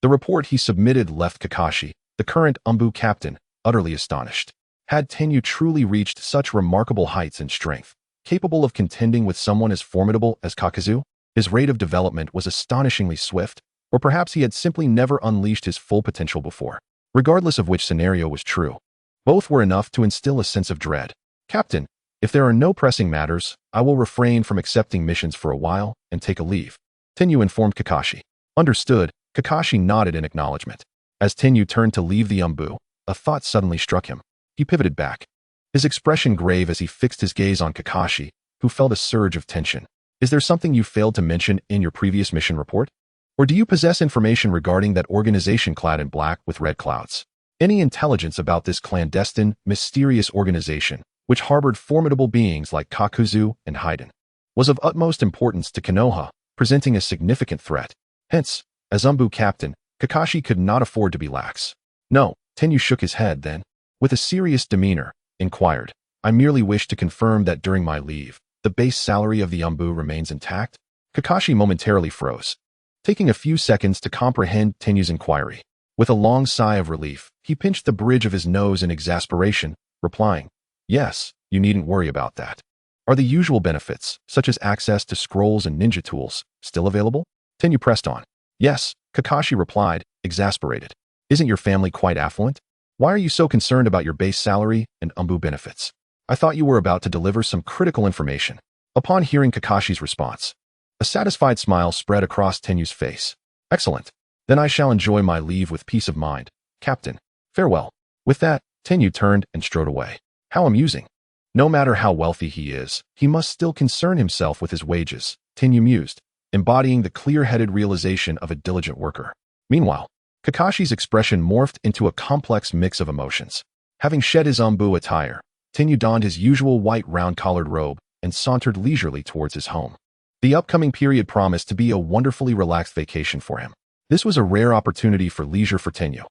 The report he submitted left Kakashi, the current Umbu captain, utterly astonished. Had Tenyu truly reached such remarkable heights in strength, capable of contending with someone as formidable as Kakuzu? His rate of development was astonishingly swift, or perhaps he had simply never unleashed his full potential before. Regardless of which scenario was true, both were enough to instill a sense of dread. Captain, if there are no pressing matters, I will refrain from accepting missions for a while and take a leave, Tenyu informed Kakashi. Understood, Kakashi nodded in acknowledgement. As Tenyu turned to leave the Umbu, a thought suddenly struck him. He pivoted back, his expression grave as he fixed his gaze on Kakashi, who felt a surge of tension. Is there something you failed to mention in your previous mission report? Or do you possess information regarding that organization clad in black with red clouds? Any intelligence about this clandestine, mysterious organization, which harbored formidable beings like Kakuzu and Hayden, was of utmost importance to Konoha, presenting a significant threat. Hence, as Umbu captain, Kakashi could not afford to be lax. No, Tenyu shook his head then, with a serious demeanor, inquired, I merely wish to confirm that during my leave, the base salary of the Umbu remains intact? Kakashi momentarily froze, taking a few seconds to comprehend Tenyu's inquiry. With a long sigh of relief, he pinched the bridge of his nose in exasperation, replying, Yes, you needn't worry about that. Are the usual benefits, such as access to scrolls and ninja tools, still available? Tenyu pressed on. Yes, Kakashi replied, exasperated. Isn't your family quite affluent? Why are you so concerned about your base salary and Umbu benefits? I thought you were about to deliver some critical information. Upon hearing Kakashi's response, a satisfied smile spread across Tenyu's face. Excellent. Then I shall enjoy my leave with peace of mind, Captain. Farewell. With that, Tenyu turned and strode away. How amusing. No matter how wealthy he is, he must still concern himself with his wages, Tenyu mused, embodying the clear-headed realization of a diligent worker. Meanwhile, Kakashi's expression morphed into a complex mix of emotions. Having shed his Umbu attire, Tenyu donned his usual white round-collared robe and sauntered leisurely towards his home. The upcoming period promised to be a wonderfully relaxed vacation for him. This was a rare opportunity for leisure for Tenyu,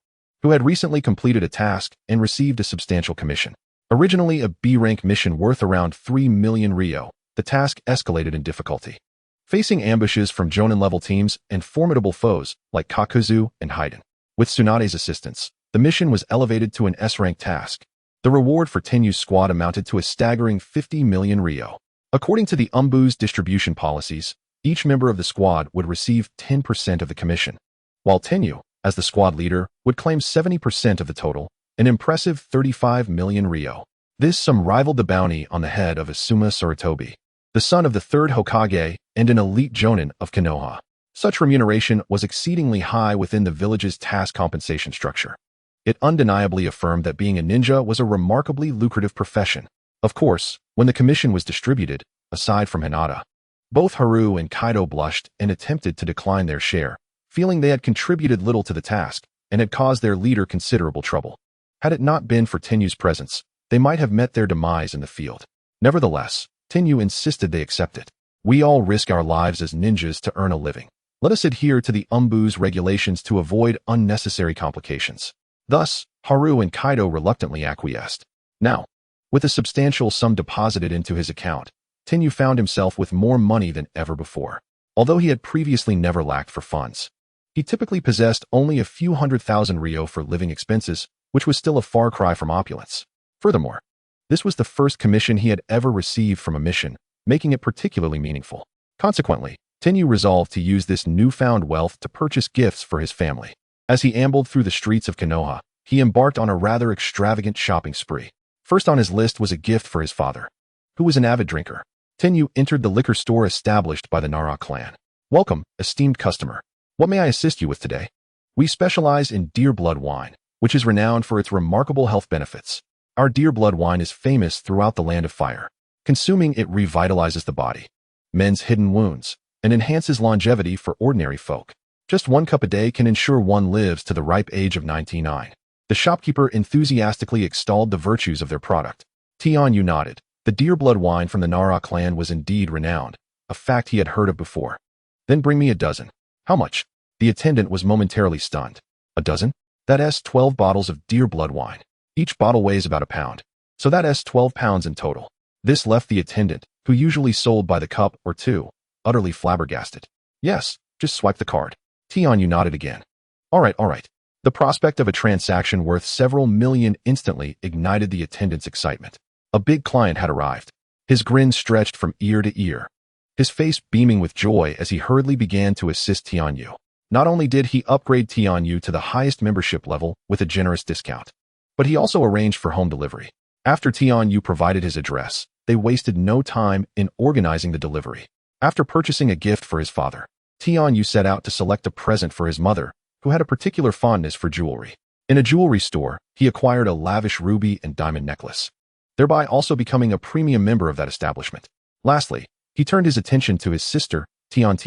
who had recently completed a task and received a substantial commission. Originally a B-rank mission worth around 3 million Ryo, the task escalated in difficulty. Facing ambushes from Jonin-level teams and formidable foes like Kakuzu and Hayden. With Tsunade's assistance, the mission was elevated to an S-rank task. The reward for Tenyu's squad amounted to a staggering 50 million Ryo. According to the Umbu's distribution policies, each member of the squad would receive 10% of the commission, while Tenyu, as the squad leader, would claim 70% of the total, an impressive 35 million Ryo. This sum rivaled the bounty on the head of Asuma Sarutobi, the son of the third Hokage and an elite Jonin of Konoha. Such remuneration was exceedingly high within the village's task compensation structure. It undeniably affirmed that being a ninja was a remarkably lucrative profession. Of course, when the commission was distributed, aside from Hinata, both Haru and Kaido blushed and attempted to decline their share, feeling they had contributed little to the task and had caused their leader considerable trouble. Had it not been for Tenyu's presence, they might have met their demise in the field. Nevertheless, Tenyu insisted they accept it. We all risk our lives as ninjas to earn a living. Let us adhere to the Umbu's regulations to avoid unnecessary complications. Thus, Haru and Kaido reluctantly acquiesced. Now, with a substantial sum deposited into his account, Tenyu found himself with more money than ever before. Although he had previously never lacked for funds, he typically possessed only a few 100,000 ryo for living expenses, which was still a far cry from opulence. Furthermore, this was the first commission he had ever received from a mission, making it particularly meaningful. Consequently, Tenyu resolved to use this newfound wealth to purchase gifts for his family. As he ambled through the streets of Konoha, he embarked on a rather extravagant shopping spree. First on his list was a gift for his father, who was an avid drinker. Tenyu entered the liquor store established by the Nara clan. "Welcome, esteemed customer. What may I assist you with today? We specialize in deer blood wine, which is renowned for its remarkable health benefits. Our deer blood wine is famous throughout the Land of Fire. Consuming it revitalizes the body, mends hidden wounds, and enhances longevity for ordinary folk. Just 1 cup a day can ensure one lives to the ripe age of 99. The shopkeeper enthusiastically extolled the virtues of their product. Tianyu nodded. The deer blood wine from the Nara clan was indeed renowned, a fact he had heard of before. "Then bring me a dozen." "How much?" The attendant was momentarily stunned. "A dozen? That's 12 bottles of deer blood wine. Each bottle weighs about a pound. So that's 12 pounds in total." This left the attendant, who usually sold by the cup or two, utterly flabbergasted. "Yes, just swipe the card." Tianyu nodded again. All right. The prospect of a transaction worth several million instantly ignited the attendant's excitement. A big client had arrived. His grin stretched from ear to ear, his face beaming with joy as he hurriedly began to assist Tianyu. Not only did he upgrade Tianyu to the highest membership level with a generous discount, but he also arranged for home delivery. After Tianyu provided his address, they wasted no time in organizing the delivery. After purchasing a gift for his father, Tianyu set out to select a present for his mother, who had a particular fondness for jewelry. In a jewelry store, he acquired a lavish ruby and diamond necklace, thereby also becoming a premium member of that establishment. Lastly, he turned his attention to his sister, Tian.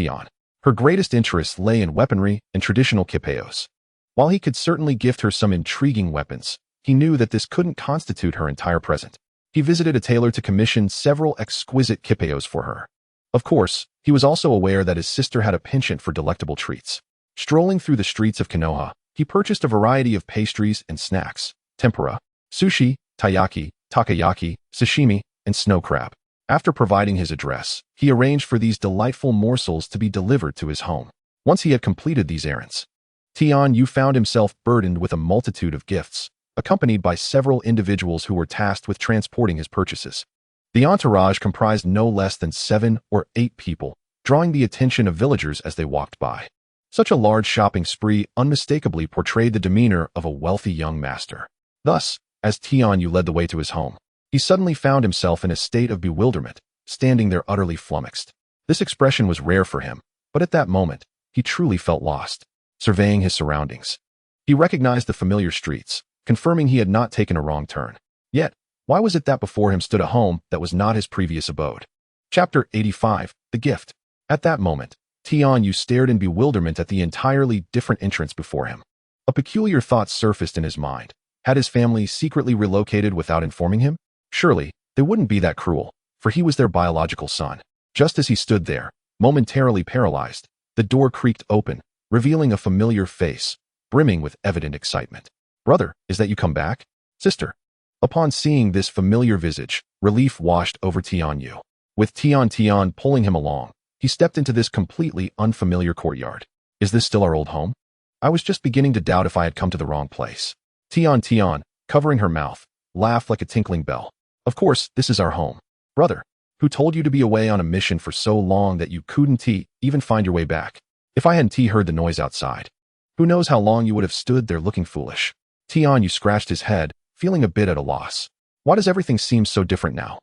Her greatest interest lay in weaponry and traditional kipeos. While he could certainly gift her some intriguing weapons, he knew that this couldn't constitute her entire present. He visited a tailor to commission several exquisite kipeos for her. Of course, he was also aware that his sister had a penchant for delectable treats. Strolling through the streets of Konoha, he purchased a variety of pastries and snacks: tempura, sushi, taiyaki, takoyaki, sashimi, and snow crab. After providing his address, he arranged for these delightful morsels to be delivered to his home. Once he had completed these errands, Tianyu found himself burdened with a multitude of gifts, accompanied by several individuals who were tasked with transporting his purchases. The entourage comprised no less than 7 or 8 people, drawing the attention of villagers as they walked by. Such a large shopping spree unmistakably portrayed the demeanor of a wealthy young master. Thus, as Tianyu led the way to his home, he suddenly found himself in a state of bewilderment, standing there utterly flummoxed. This expression was rare for him, but at that moment, he truly felt lost. Surveying his surroundings, he recognized the familiar streets, confirming he had not taken a wrong turn. Yet, why was it that before him stood a home that was not his previous abode? Chapter 85, The Gift. At that moment, Tianyu stared in bewilderment at the entirely different entrance before him. A peculiar thought surfaced in his mind. Had his family secretly relocated without informing him? Surely, they wouldn't be that cruel, for he was their biological son. Just as he stood there, momentarily paralyzed, the door creaked open, revealing a familiar face, brimming with evident excitement. "Brother, is that you come back?" "Sister." Upon seeing this familiar visage, relief washed over Tianyu. With Tian pulling him along, he stepped into this completely unfamiliar courtyard. "Is this still our old home? I was just beginning to doubt if I had come to the wrong place." Tian, covering her mouth, laughed like a tinkling bell. "Of course, this is our home. Brother, who told you to be away on a mission for so long that you couldn't even find your way back? If I hadn't heard the noise outside, who knows how long you would have stood there looking foolish." Tianyu scratched his head, feeling a bit at a loss. "Why does everything seem so different now?"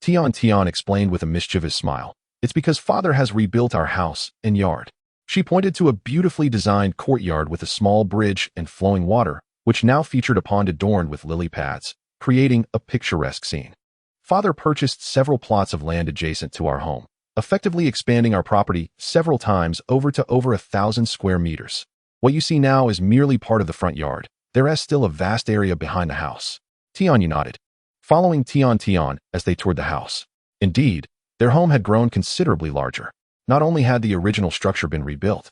Tian explained with a mischievous smile. It's because father has rebuilt our house and yard. She pointed to a beautifully designed courtyard with a small bridge and flowing water, which now featured a pond adorned with lily pads, creating a picturesque scene. Father purchased several plots of land adjacent to our home, effectively expanding our property several times to over 1,000 square meters. What you see now is merely part of the front yard. There is still a vast area behind the house. Tianyu nodded, following Tian as they toured the house. Indeed, their home had grown considerably larger. Not only had the original structure been rebuilt,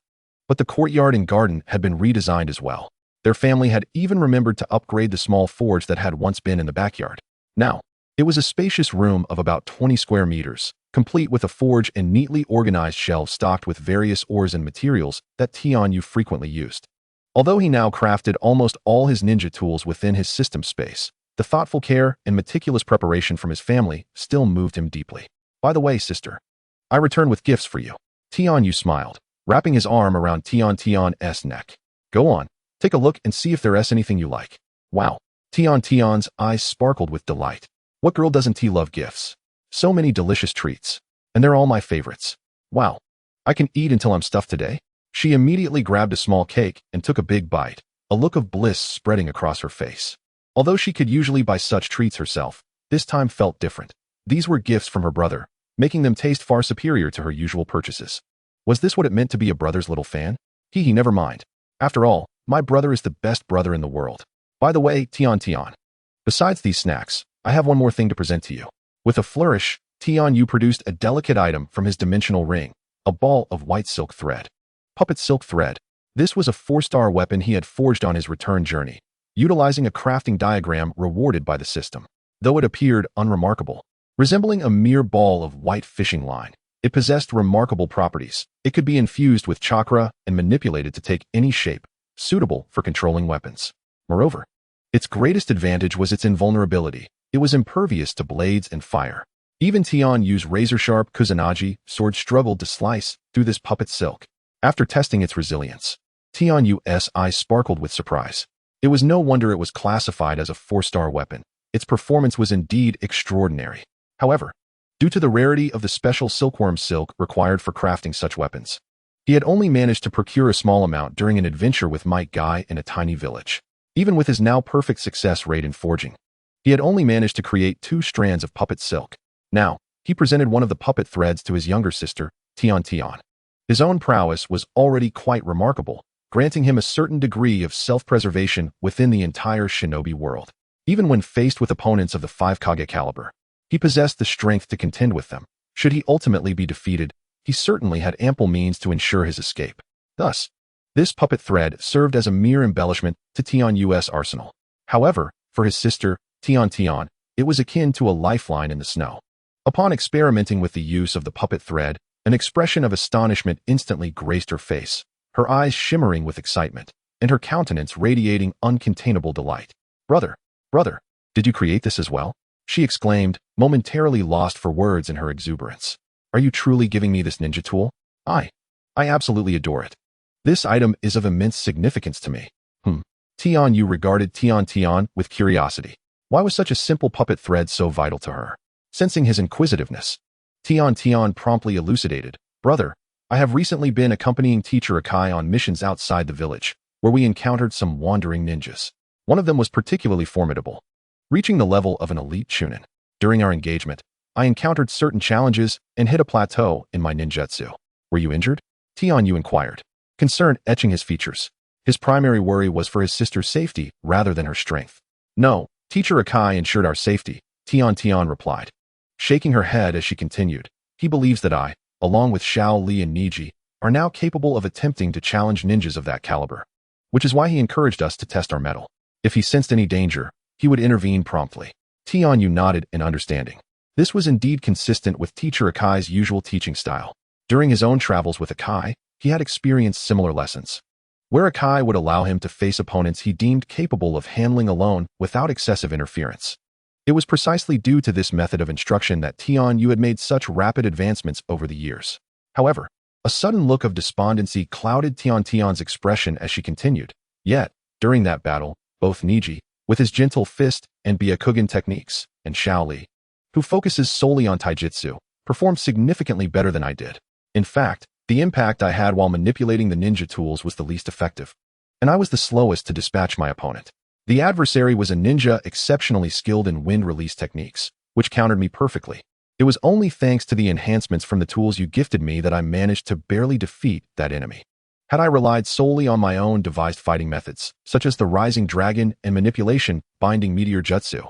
but the courtyard and garden had been redesigned as well. Their family had even remembered to upgrade the small forge that had once been in the backyard. Now, it was a spacious room of about 20 square meters, complete with a forge and neatly organized shelves stocked with various ores and materials that Tianyu frequently used. Although he now crafted almost all his ninja tools within his system space, the thoughtful care and meticulous preparation from his family still moved him deeply. By the way, sister, I returned with gifts for you. Tianyu smiled, wrapping his arm around Tian's neck. Go on, take a look and see if there is anything you like. Wow. Tian's eyes sparkled with delight. What girl doesn't love gifts? So many delicious treats. And they're all my favorites. Wow. I can eat until I'm stuffed today. She immediately grabbed a small cake and took a big bite, a look of bliss spreading across her face. Although she could usually buy such treats herself, this time felt different. These were gifts from her brother, making them taste far superior to her usual purchases. Was this what it meant to be a brother's little fan? Never mind. After all, my brother is the best brother in the world. By the way, Tian. Besides these snacks, I have one more thing to present to you. With a flourish, Tianyu produced a delicate item from his dimensional ring, a ball of white silk thread. Puppet silk thread. This was a 4-star weapon he had forged on his return journey, utilizing a crafting diagram rewarded by the system. Though it appeared unremarkable, resembling a mere ball of white fishing line, it possessed remarkable properties. It could be infused with chakra and manipulated to take any shape, suitable for controlling weapons. Moreover, its greatest advantage was its invulnerability. It was impervious to blades and fire. Even Tianyu's razor-sharp Kusanagi Sword struggled to slice through this puppet silk. After testing its resilience, Tianyu's eyes sparkled with surprise. It was no wonder it was classified as a 4-star weapon. Its performance was indeed extraordinary. However, due to the rarity of the special silkworm silk required for crafting such weapons, he had only managed to procure a small amount during an adventure with Mike Guy in a tiny village. Even with his now perfect success rate in forging, he had only managed to create 2 strands of puppet silk. Now, he presented one of the puppet threads to his younger sister, Tian. His own prowess was already quite remarkable, granting him a certain degree of self-preservation within the entire shinobi world. Even when faced with opponents of the 5 Kage caliber, he possessed the strength to contend with them. Should he ultimately be defeated, he certainly had ample means to ensure his escape. Thus, this puppet thread served as a mere embellishment to Tianyu's arsenal. However, for his sister, Tian, it was akin to a lifeline in the snow. Upon experimenting with the use of the puppet thread, an expression of astonishment instantly graced her face, her eyes shimmering with excitement, and her countenance radiating uncontainable delight. Brother, did you create this as well? She exclaimed, momentarily lost for words in her exuberance. Are you truly giving me this ninja tool? I absolutely adore it. This item is of immense significance to me. Tianyu regarded Tian with curiosity. Why was such a simple puppet thread so vital to her? Sensing his inquisitiveness, Tian promptly elucidated. Brother, I have recently been accompanying Teacher Akai on missions outside the village, where we encountered some wandering ninjas. One of them was particularly formidable, reaching the level of an elite chunin. During our engagement, I encountered certain challenges and hit a plateau in my ninjutsu. Were you injured? Tianyu inquired, concern etching his features. His primary worry was for his sister's safety rather than her strength. No, Teacher Akai ensured our safety, Tian replied, shaking her head as she continued. He believes that I, along with Xiao Li and Niji, are now capable of attempting to challenge ninjas of that caliber, which is why he encouraged us to test our mettle. If he sensed any danger, he would intervene promptly. Tianyu nodded in understanding. This was indeed consistent with Teacher Akai's usual teaching style. During his own travels with Akai, he had experienced similar lessons, where Akai would allow him to face opponents he deemed capable of handling alone without excessive interference. It was precisely due to this method of instruction that Tianyu had made such rapid advancements over the years. However, a sudden look of despondency clouded Tian's expression as she continued. Yet, during that battle, both Niji, with his gentle fist and Byakugan techniques, and Xiao Li, who focuses solely on taijutsu, performed significantly better than I did. In fact, the impact I had while manipulating the ninja tools was the least effective, and I was the slowest to dispatch my opponent. The adversary was a ninja exceptionally skilled in wind release techniques, which countered me perfectly. It was only thanks to the enhancements from the tools you gifted me that I managed to barely defeat that enemy. Had I relied solely on my own devised fighting methods, such as the Rising Dragon and Manipulation Binding Meteor Jutsu,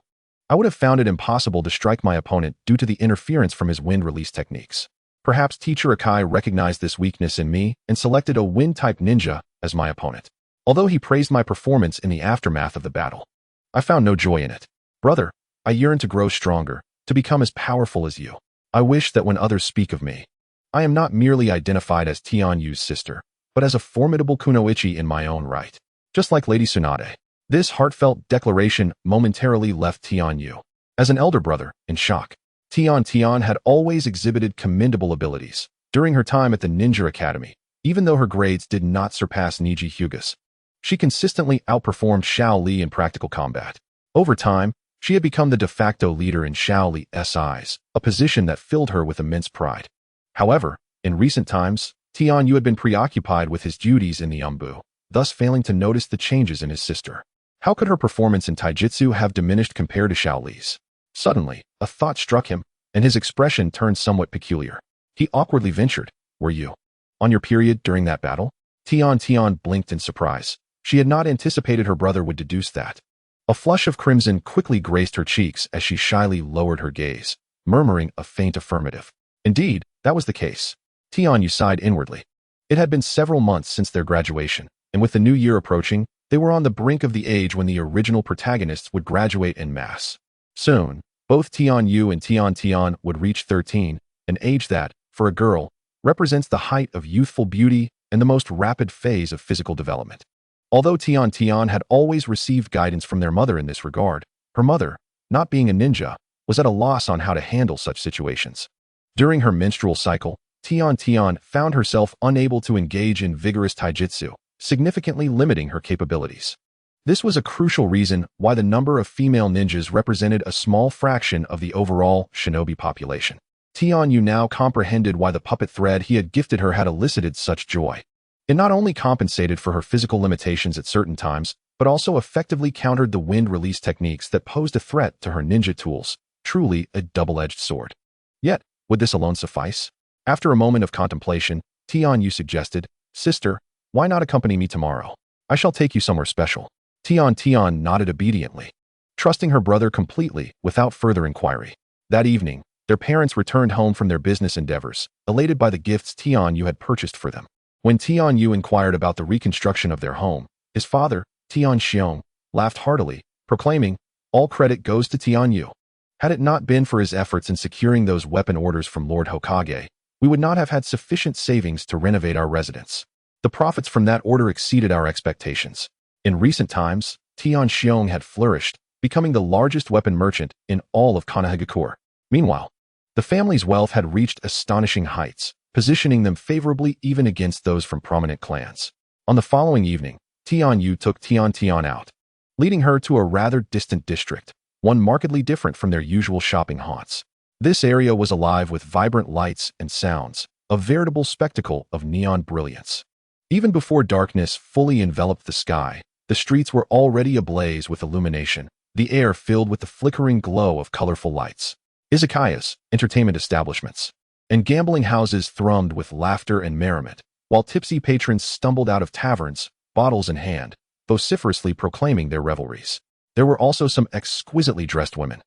I would have found it impossible to strike my opponent due to the interference from his wind release techniques. Perhaps Teacher Akai recognized this weakness in me and selected a wind-type ninja as my opponent. Although he praised my performance in the aftermath of the battle, I found no joy in it. Brother, I yearn to grow stronger, to become as powerful as you. I wish that when others speak of me, I am not merely identified as Tianyu's sister, but as a formidable kunoichi in my own right. Just like Lady Tsunade. This heartfelt declaration momentarily left Tianyu, as an elder brother, in shock. Tian had always exhibited commendable abilities during her time at the Ninja Academy. Even though her grades did not surpass Niji Hyuga's, she consistently outperformed Xiao Li in practical combat. Over time, she had become the de facto leader in Xiao Li's eyes, a position that filled her with immense pride. However, in recent times, Tianyu had been preoccupied with his duties in the Umbu, thus failing to notice the changes in his sister. How could her performance in taijutsu have diminished compared to Xiao Li's? Suddenly, a thought struck him, and his expression turned somewhat peculiar. He awkwardly ventured, "Were you on your period during that battle?" Tian blinked in surprise. She had not anticipated her brother would deduce that. A flush of crimson quickly graced her cheeks as she shyly lowered her gaze, murmuring a faint affirmative. Indeed, that was the case. Tianyu sighed inwardly. It had been several months since their graduation, and with the new year approaching, they were on the brink of the age when the original protagonists would graduate en masse. Soon, both Tianyu and Tian would reach 13, an age that, for a girl, represents the height of youthful beauty and the most rapid phase of physical development. Although Tian had always received guidance from their mother in this regard, her mother, not being a ninja, was at a loss on how to handle such situations. During her menstrual cycle, Tian found herself unable to engage in vigorous taijutsu, significantly limiting her capabilities. This was a crucial reason why the number of female ninjas represented a small fraction of the overall shinobi population. Tianyu now comprehended why the puppet thread he had gifted her had elicited such joy. It not only compensated for her physical limitations at certain times, but also effectively countered the wind release techniques that posed a threat to her ninja tools, truly a double-edged sword. Yet, would this alone suffice? After a moment of contemplation, Tianyu suggested, "Sister, why not accompany me tomorrow? I shall take you somewhere special." Tian nodded obediently, trusting her brother completely without further inquiry. That evening, their parents returned home from their business endeavors, elated by the gifts Tianyu had purchased for them. When Tianyu inquired about the reconstruction of their home, his father, Tian Xiong, laughed heartily, proclaiming, "All credit goes to Tianyu. Had it not been for his efforts in securing those weapon orders from Lord Hokage, we would not have had sufficient savings to renovate our residence. The profits from that order exceeded our expectations." In recent times, Tian Xiong had flourished, becoming the largest weapon merchant in all of Konoha. Meanwhile, the family's wealth had reached astonishing heights, positioning them favorably even against those from prominent clans. On the following evening, Tianyu took Tian out, leading her to a rather distant district, one markedly different from their usual shopping haunts. This area was alive with vibrant lights and sounds, a veritable spectacle of neon brilliance. Even before darkness fully enveloped the sky, the streets were already ablaze with illumination, the air filled with the flickering glow of colorful lights. Izakayas, entertainment establishments, and gambling houses thrummed with laughter and merriment, while tipsy patrons stumbled out of taverns, bottles in hand, vociferously proclaiming their revelries. There were also some exquisitely dressed women,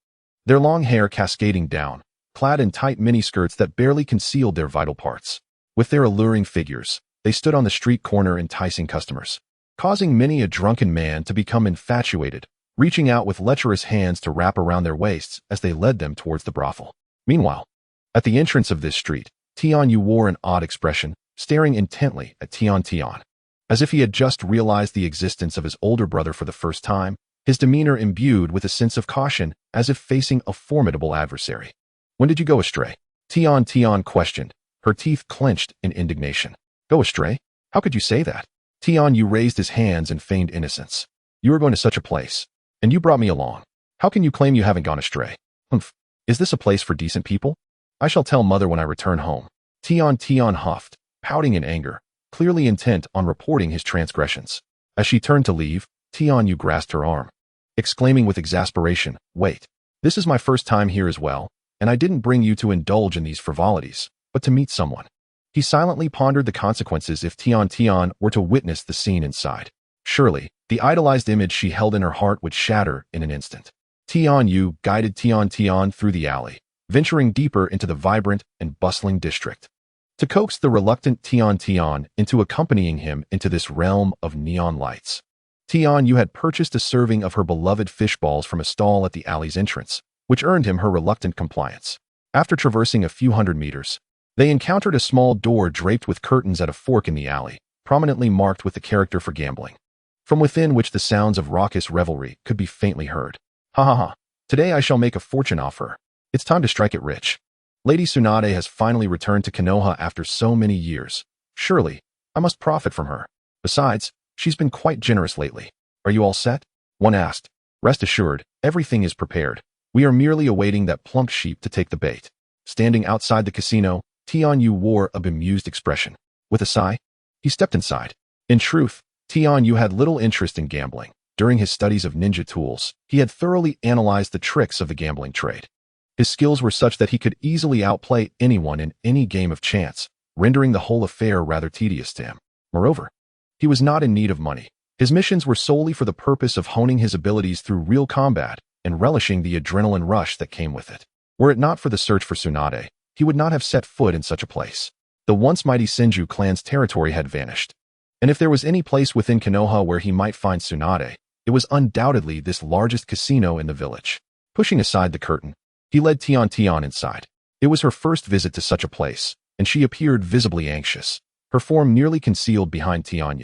their long hair cascading down, clad in tight miniskirts that barely concealed their vital parts. With their alluring figures, they stood on the street corner enticing customers, causing many a drunken man to become infatuated, reaching out with lecherous hands to wrap around their waists as they led them towards the brothel. Meanwhile, at the entrance of this street, Tianyu wore an odd expression, staring intently at Tian. As if he had just realized the existence of his older brother for the first time, his demeanor imbued with a sense of caution as if facing a formidable adversary. "When did you go astray?" Tian questioned, her teeth clenched in indignation. "Go astray? How could you say that?" Tianyu raised his hands in feigned innocence. "You were going to such a place, and you brought me along. How can you claim you haven't gone astray? Humph. Is this a place for decent people?" I shall tell mother when I return home. Tian huffed, pouting in anger, clearly intent on reporting his transgressions. As she turned to leave, Tian grasped her arm, exclaiming with exasperation, "Wait. This is my first time here as well, and I didn't bring you to indulge in these frivolities, but to meet someone." He silently pondered the consequences if Tian were to witness the scene inside. Surely, the idolized image she held in her heart would shatter in an instant. Tian guided Tian through the alley, venturing deeper into the vibrant and bustling district. To coax the reluctant Tian into accompanying him into this realm of neon lights. Tian had purchased a serving of her beloved fish balls from a stall at the alley's entrance, which earned him her reluctant compliance. After traversing a few hundred meters, they encountered a small door draped with curtains at a fork in the alley, prominently marked with the character for gambling, from within which the sounds of raucous revelry could be faintly heard. Ha ha ha. Today I shall make a fortune off her. It's time to strike it rich. Lady Tsunade has finally returned to Konoha after so many years. Surely, I must profit from her. Besides, she's been quite generous lately. Are you all set? One asked. Rest assured, everything is prepared. We are merely awaiting that plump sheep to take the bait. Standing outside the casino, Tian wore a bemused expression. With a sigh, he stepped inside. In truth, Tian had little interest in gambling. During his studies of ninja tools, he had thoroughly analyzed the tricks of the gambling trade. His skills were such that he could easily outplay anyone in any game of chance, rendering the whole affair rather tedious to him. Moreover, he was not in need of money. His missions were solely for the purpose of honing his abilities through real combat and relishing the adrenaline rush that came with it. Were it not for the search for Tsunade, he would not have set foot in such a place. The once mighty Senju clan's territory had vanished. And if there was any place within Konoha where he might find Tsunade, it was undoubtedly this largest casino in the village. Pushing aside the curtain, he led Tian inside. It was her first visit to such a place, and she appeared visibly anxious, her form nearly concealed behind Tian,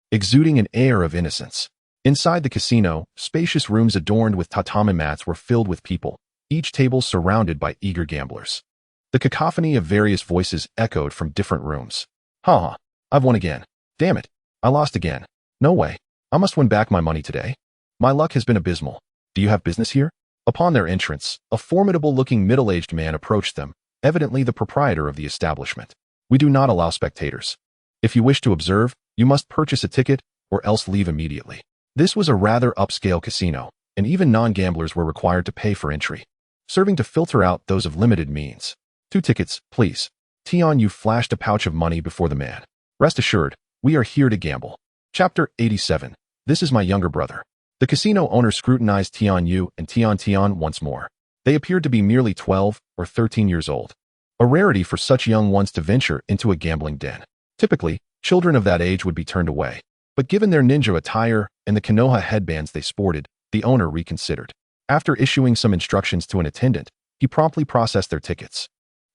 exuding an air of innocence. Inside the casino, spacious rooms adorned with tatami mats were filled with people, each table surrounded by eager gamblers. The cacophony of various voices echoed from different rooms. Ha! I've won again. Damn it. I lost again. No way. I must win back my money today. My luck has been abysmal. Do you have business here? Upon their entrance, a formidable-looking middle-aged man approached them, evidently the proprietor of the establishment. We do not allow spectators. If you wish to observe, you must purchase a ticket or else leave immediately. This was a rather upscale casino, and even non-gamblers were required to pay for entry, serving to filter out those of limited means. 2 tickets, please. Tian flashed a pouch of money before the man. Rest assured, we are here to gamble. Chapter 87. This is my younger brother. The casino owner scrutinized Tian and Tian once more. They appeared to be merely 12 or 13 years old. A rarity for such young ones to venture into a gambling den. Typically, children of that age would be turned away. But given their ninja attire and the Konoha headbands they sported, the owner reconsidered. After issuing some instructions to an attendant, he promptly processed their tickets.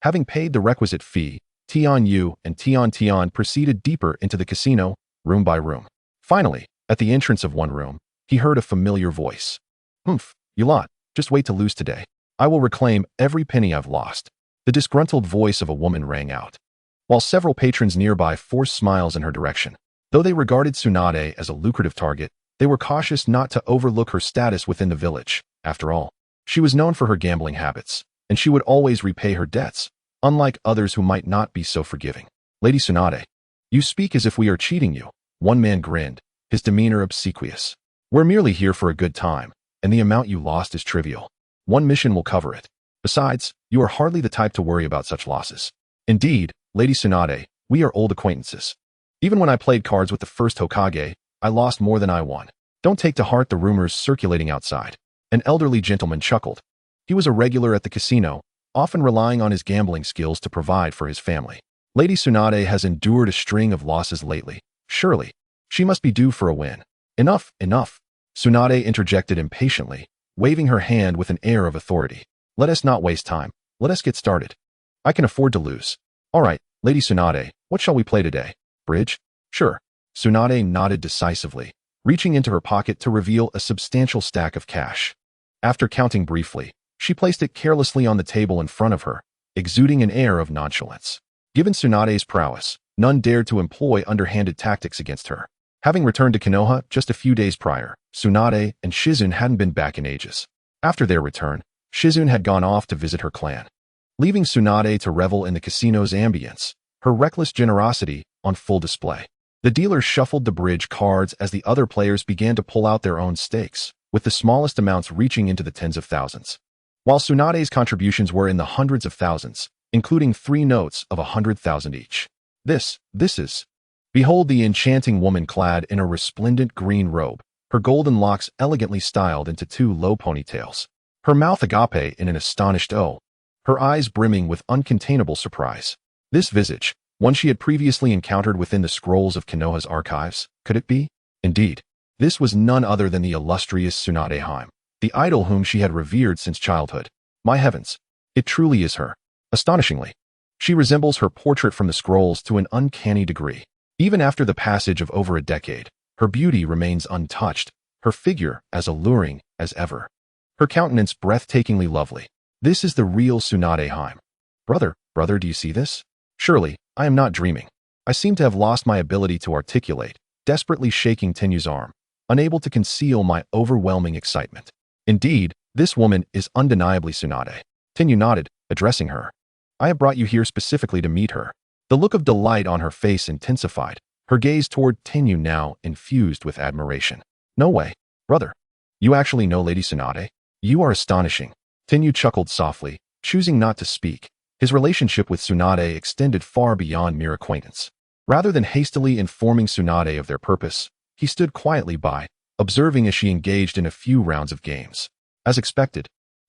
Having paid the requisite fee, Tian and Tian proceeded deeper into the casino, room by room. Finally, at the entrance of one room, he heard a familiar voice. Humph, you lot, just wait to lose today. I will reclaim every penny I've lost. The disgruntled voice of a woman rang out, while several patrons nearby forced smiles in her direction. Though they regarded Tsunade as a lucrative target, they were cautious not to overlook her status within the village. After all, she was known for her gambling habits, and she would always repay her debts, unlike others who might not be so forgiving. Lady Tsunade, you speak as if we are cheating you. One man grinned, his demeanor obsequious. We're merely here for a good time, and the amount you lost is trivial. One mission will cover it. Besides, you are hardly the type to worry about such losses. Indeed, Lady Tsunade, we are old acquaintances. Even when I played cards with the first Hokage, I lost more than I won. Don't take to heart the rumors circulating outside. An elderly gentleman chuckled. He was a regular at the casino, often relying on his gambling skills to provide for his family. Lady Tsunade has endured a string of losses lately. Surely, she must be due for a win. Enough, enough. Tsunade interjected impatiently, waving her hand with an air of authority. Let us not waste time. Let us get started. I can afford to lose. All right, Lady Tsunade, what shall we play today? Bridge? Sure. Tsunade nodded decisively, reaching into her pocket to reveal a substantial stack of cash. After counting briefly, she placed it carelessly on the table in front of her, exuding an air of nonchalance. Given Tsunade's prowess, none dared to employ underhanded tactics against her. Having returned to Konoha just a few days prior, Tsunade and Shizune hadn't been back in ages. After their return, Shizune had gone off to visit her clan. leaving Tsunade to revel in the casino's ambience, her reckless generosity on full display. The dealer shuffled the bridge cards as the other players began to pull out their own stakes, with the smallest amounts reaching into the tens of thousands. While Tsunade's contributions were in the hundreds of thousands, including 3 notes of 100,000 each. This is. Behold the enchanting woman clad in a resplendent green robe, her golden locks elegantly styled into 2 low ponytails, her mouth agape in an astonished O, her eyes brimming with uncontainable surprise. This visage, one she had previously encountered within the scrolls of Konoha's archives, could it be? Indeed, this was none other than the illustrious Tsunade Haim, the idol whom she had revered since childhood. My heavens, it truly is her. Astonishingly, she resembles her portrait from the scrolls to an uncanny degree. Even after the passage of over a decade, her beauty remains untouched, her figure as alluring as ever, her countenance breathtakingly lovely. This is the real Tsunade Haim. Brother, do you see this? Surely, I am not dreaming. I seem to have lost my ability to articulate, desperately shaking Tenyu's arm, unable to conceal my overwhelming excitement. Indeed, this woman is undeniably Tsunade. Tenyu nodded, addressing her. I have brought you here specifically to meet her. The look of delight on her face intensified, her gaze toward Tenyu now infused with admiration. No way, brother. You actually know Lady Tsunade? You are astonishing. Tenyu chuckled softly, choosing not to speak. His relationship with Tsunade extended far beyond mere acquaintance. Rather than hastily informing Tsunade of their purpose, he stood quietly by, observing as she engaged in a few rounds of games. As expected,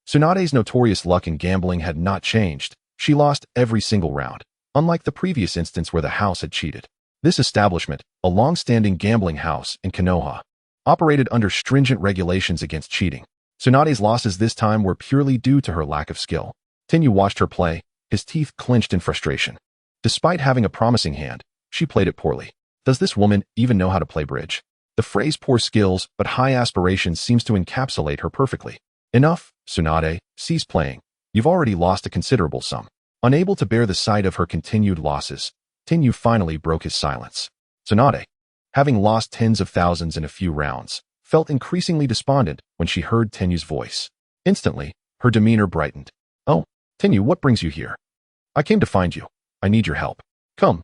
Tsunade's notorious luck in gambling had not changed. She lost every single round, unlike the previous instance where the house had cheated. This establishment, a long-standing gambling house in Konoha, operated under stringent regulations against cheating. Tsunade's losses this time were purely due to her lack of skill. Tenyu watched her play, his teeth clenched in frustration. Despite having a promising hand, she played it poorly. Does this woman even know how to play bridge? The phrase poor skills but high aspirations seems to encapsulate her perfectly. Enough, Tsunade, cease playing. You've already lost a considerable sum. Unable to bear the sight of her continued losses, Tenyu finally broke his silence. Tsunade, having lost tens of thousands in a few rounds, felt increasingly despondent when she heard Tenyu's voice. Instantly, her demeanor brightened. Oh, Tenyu, what brings you here? I came to find you. I need your help. Come,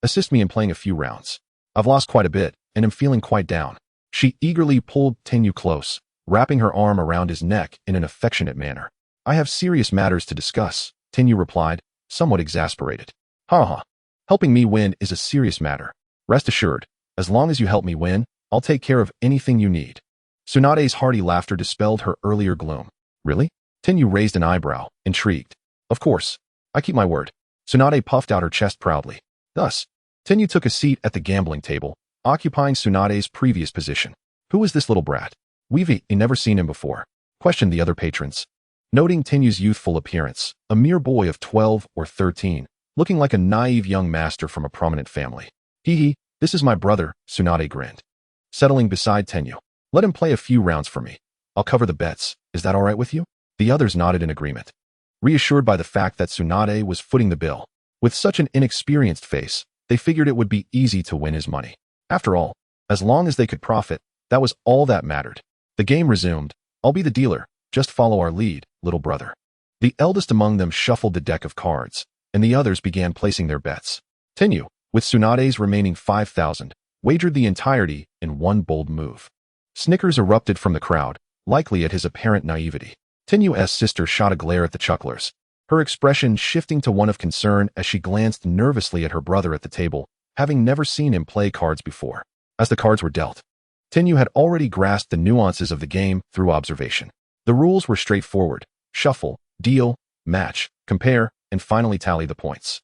assist me in playing a few rounds. I've lost quite a bit, and am feeling quite down. She eagerly pulled Tenyu close, wrapping her arm around his neck in an affectionate manner. I have serious matters to discuss, Tenyu replied, somewhat exasperated. Ha. Helping me win is a serious matter. Rest assured, as long as you help me win, I'll take care of anything you need. Tsunade's hearty laughter dispelled her earlier gloom. Really? Tenyu raised an eyebrow, intrigued. Of course. I keep my word. Tsunade puffed out her chest proudly. Thus, Tenyu took a seat at the gambling table, occupying Tsunade's previous position. Who is this little brat? We've never seen him before, questioned the other patrons. Noting Tenyu's youthful appearance, a mere boy of 12 or 13, looking like a naive young master from a prominent family. This is my brother, Tsunade grinned. Settling beside Tenyu. Let him play a few rounds for me. I'll cover the bets. Is that all right with you? The others nodded in agreement, reassured by the fact that Tsunade was footing the bill. With such an inexperienced face, they figured it would be easy to win his money. After all, as long as they could profit, that was all that mattered. The game resumed. I'll be the dealer. Just follow our lead, little brother. The eldest among them shuffled the deck of cards, and the others began placing their bets. Tenyu, with Tsunade's remaining 5,000, wagered the entirety in one bold move. Snickers erupted from the crowd, likely at his apparent naivety. Tenyu's sister shot a glare at the chucklers, her expression shifting to one of concern as she glanced nervously at her brother at the table, having never seen him play cards before. As the cards were dealt, Tenyu had already grasped the nuances of the game through observation. The rules were straightforward: shuffle, deal, match, compare, and finally tally the points.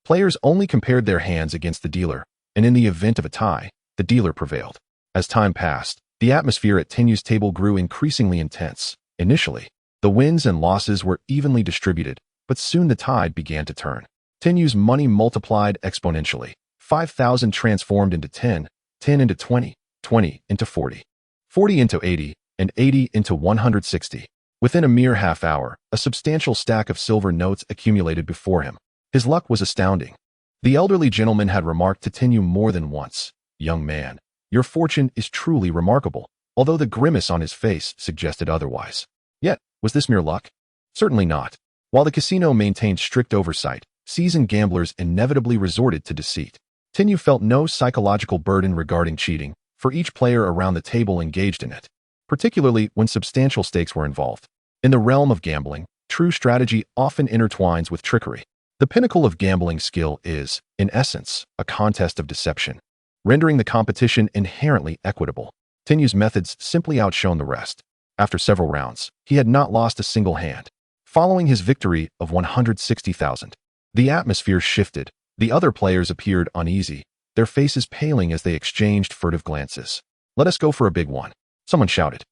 Players only compared their hands against the dealer, and in the event of a tie, the dealer prevailed. As time passed, the atmosphere at Tenyu's table grew increasingly intense. Initially, the wins and losses were evenly distributed, but soon the tide began to turn. Tenyu's money multiplied exponentially. 5,000 transformed into 10, 10 into 20, 20 into 40, 40 into 80, and 80 into 160. Within a mere half hour, a substantial stack of silver notes accumulated before him. His luck was astounding. The elderly gentleman had remarked to Tenyu more than once, "Young man, your fortune is truly remarkable," although the grimace on his face suggested otherwise. Yet, was this mere luck? Certainly not. While the casino maintained strict oversight, seasoned gamblers inevitably resorted to deceit. Tenyu felt no psychological burden regarding cheating, for each player around the table engaged in it, particularly when substantial stakes were involved. In the realm of gambling, true strategy often intertwines with trickery. The pinnacle of gambling skill is, in essence, a contest of deception, rendering the competition inherently equitable. Tenyu's methods simply outshone the rest. After several rounds, he had not lost a single hand. Following his victory of 160,000, the atmosphere shifted. The other players appeared uneasy, their faces paling as they exchanged furtive glances. "Let us go for a big one," someone shouted.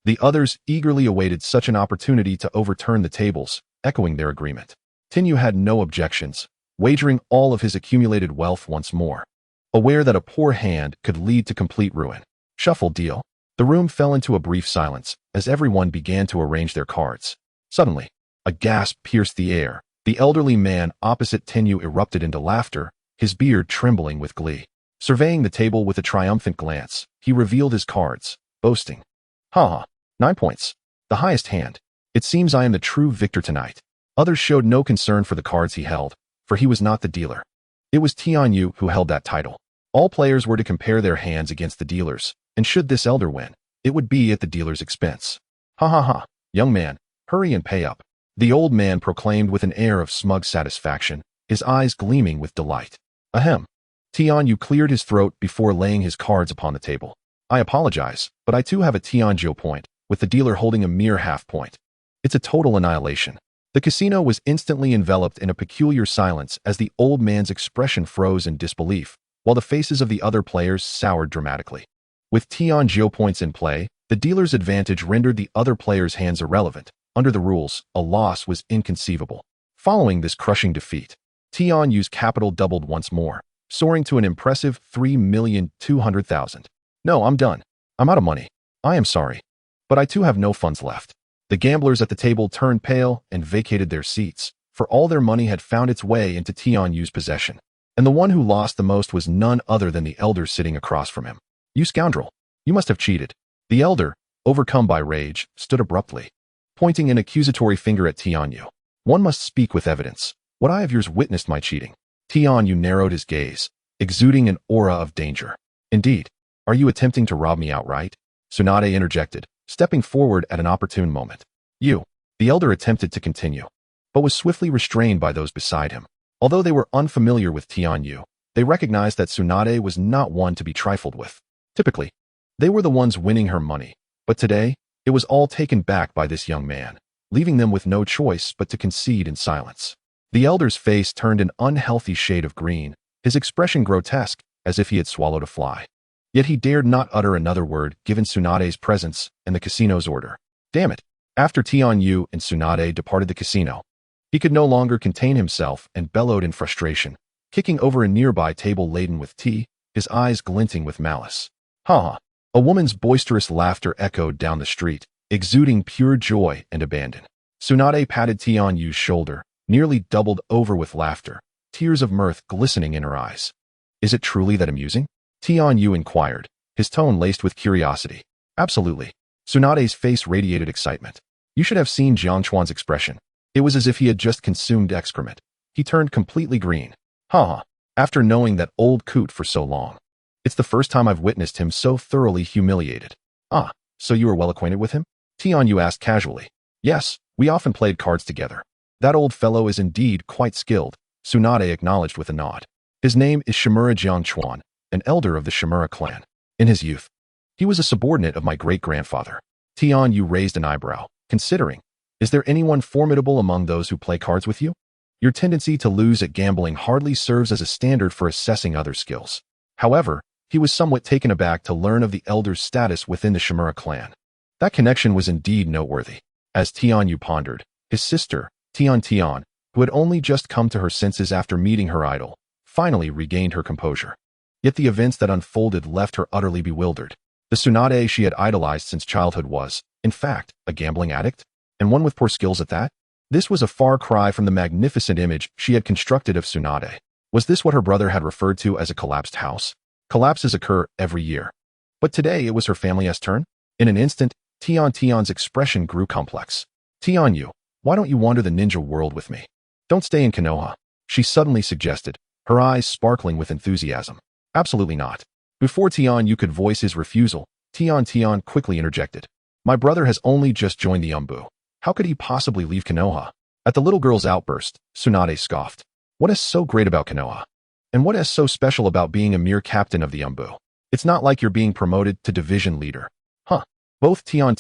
The others eagerly awaited such an opportunity to overturn the tables, echoing their agreement. Tenyu had no objections, wagering all of his accumulated wealth once more, aware that a poor hand could lead to complete ruin. "Shuffle deal." The room fell into a brief silence as everyone began to arrange their cards. Suddenly, a gasp pierced the air. The elderly man opposite Tenyu erupted into laughter, his beard trembling with glee. Surveying the table with a triumphant glance, he revealed his cards, boasting, "Ha! 9 points. The highest hand. It seems I am the true victor tonight." Others showed no concern for the cards he held, for he was not the dealer. It was Tianyu who held that title. All players were to compare their hands against the dealer's, and should this elder win, it would be at the dealer's expense. "Ha ha ha, young man, hurry and pay up," the old man proclaimed with an air of smug satisfaction, his eyes gleaming with delight. "Ahem." Tianyu cleared his throat before laying his cards upon the table. "I apologize, but I too have a Tianjiu point, with the dealer holding a mere half point. It's a total annihilation." The casino was instantly enveloped in a peculiar silence as the old man's expression froze in disbelief, while the faces of the other players soured dramatically. With Tianjiu points in play, the dealer's advantage rendered the other players' hands irrelevant. Under the rules, a loss was inconceivable. Following this crushing defeat, Tianyu's capital doubled once more, soaring to an impressive 3,200,000. "No, I'm done. I'm out of money. I am sorry. But I too have no funds left." The gamblers at the table turned pale and vacated their seats, for all their money had found its way into Tianyu's possession. And the one who lost the most was none other than the elder sitting across from him. "You scoundrel! You must have cheated." The elder, overcome by rage, stood abruptly, pointing an accusatory finger at Tianyu. "One must speak with evidence. What eye of yours witnessed my cheating?" Tianyu narrowed his gaze, exuding an aura of danger. "Indeed, are you attempting to rob me outright?" Tsunade interjected, stepping forward at an opportune moment. "You." The elder attempted to continue, but was swiftly restrained by those beside him. Although they were unfamiliar with Tianyu, they recognized that Tsunade was not one to be trifled with. Typically, they were the ones winning her money, but today, it was all taken back by this young man, leaving them with no choice but to concede in silence. The elder's face turned an unhealthy shade of green, his expression grotesque, as if he had swallowed a fly. Yet he dared not utter another word given Tsunade's presence and the casino's order. Damn it! After Tianyu and Tsunade departed the casino, he could no longer contain himself and bellowed in frustration, kicking over a nearby table laden with tea, his eyes glinting with malice. "Ha ha!" A woman's boisterous laughter echoed down the street, exuding pure joy and abandon. Tsunade patted Tianyu's shoulder, nearly doubled over with laughter, tears of mirth glistening in her eyes. "Is it truly that amusing?" Tianyu inquired, his tone laced with curiosity. "Absolutely." Tsunade's face radiated excitement. You should have seen Jiangchuan's expression. It was as if he had just consumed excrement. He turned completely green. "Ha ha, after knowing that old coot for so long. It's the first time I've witnessed him so thoroughly humiliated." "Ah, so you are well acquainted with him?" Tianyu asked casually. "Yes, we often played cards together." "That old fellow is indeed quite skilled," Tsunade acknowledged with a nod. "His name is Shimura Jiangchuan, an elder of the Shimura clan. In his youth, he was a subordinate of my great-grandfather." Tianyu raised an eyebrow, considering, "Is there anyone formidable among those who play cards with you? Your tendency to lose at gambling hardly serves as a standard for assessing other skills." However, he was somewhat taken aback to learn of the elder's status within the Shimura clan. That connection was indeed noteworthy. As Tianyu pondered, his sister, Tian, who had only just come to her senses after meeting her idol, finally regained her composure. Yet the events that unfolded left her utterly bewildered. The Tsunade she had idolized since childhood was, in fact, a gambling addict, and one with poor skills at that. This was a far cry from the magnificent image she had constructed of Tsunade. Was this what her brother had referred to as a collapsed house? Collapses occur every year. But today it was her family's turn. In an instant, Tian's expression grew complex. "Tianyu, Why don't you wander the ninja world with me? Don't stay in Konoha, she suddenly suggested, her eyes sparkling with enthusiasm. Absolutely not. Before Tian could voice his refusal, Tian quickly interjected. My brother has only just joined the Umbu. How could he possibly leave Konoha? At the little girl's outburst, Tsunade scoffed. What is so great about Konoha? And what is so special about being a mere captain of the Umbu? It's not like you're being promoted to division leader. Huh. Both Tian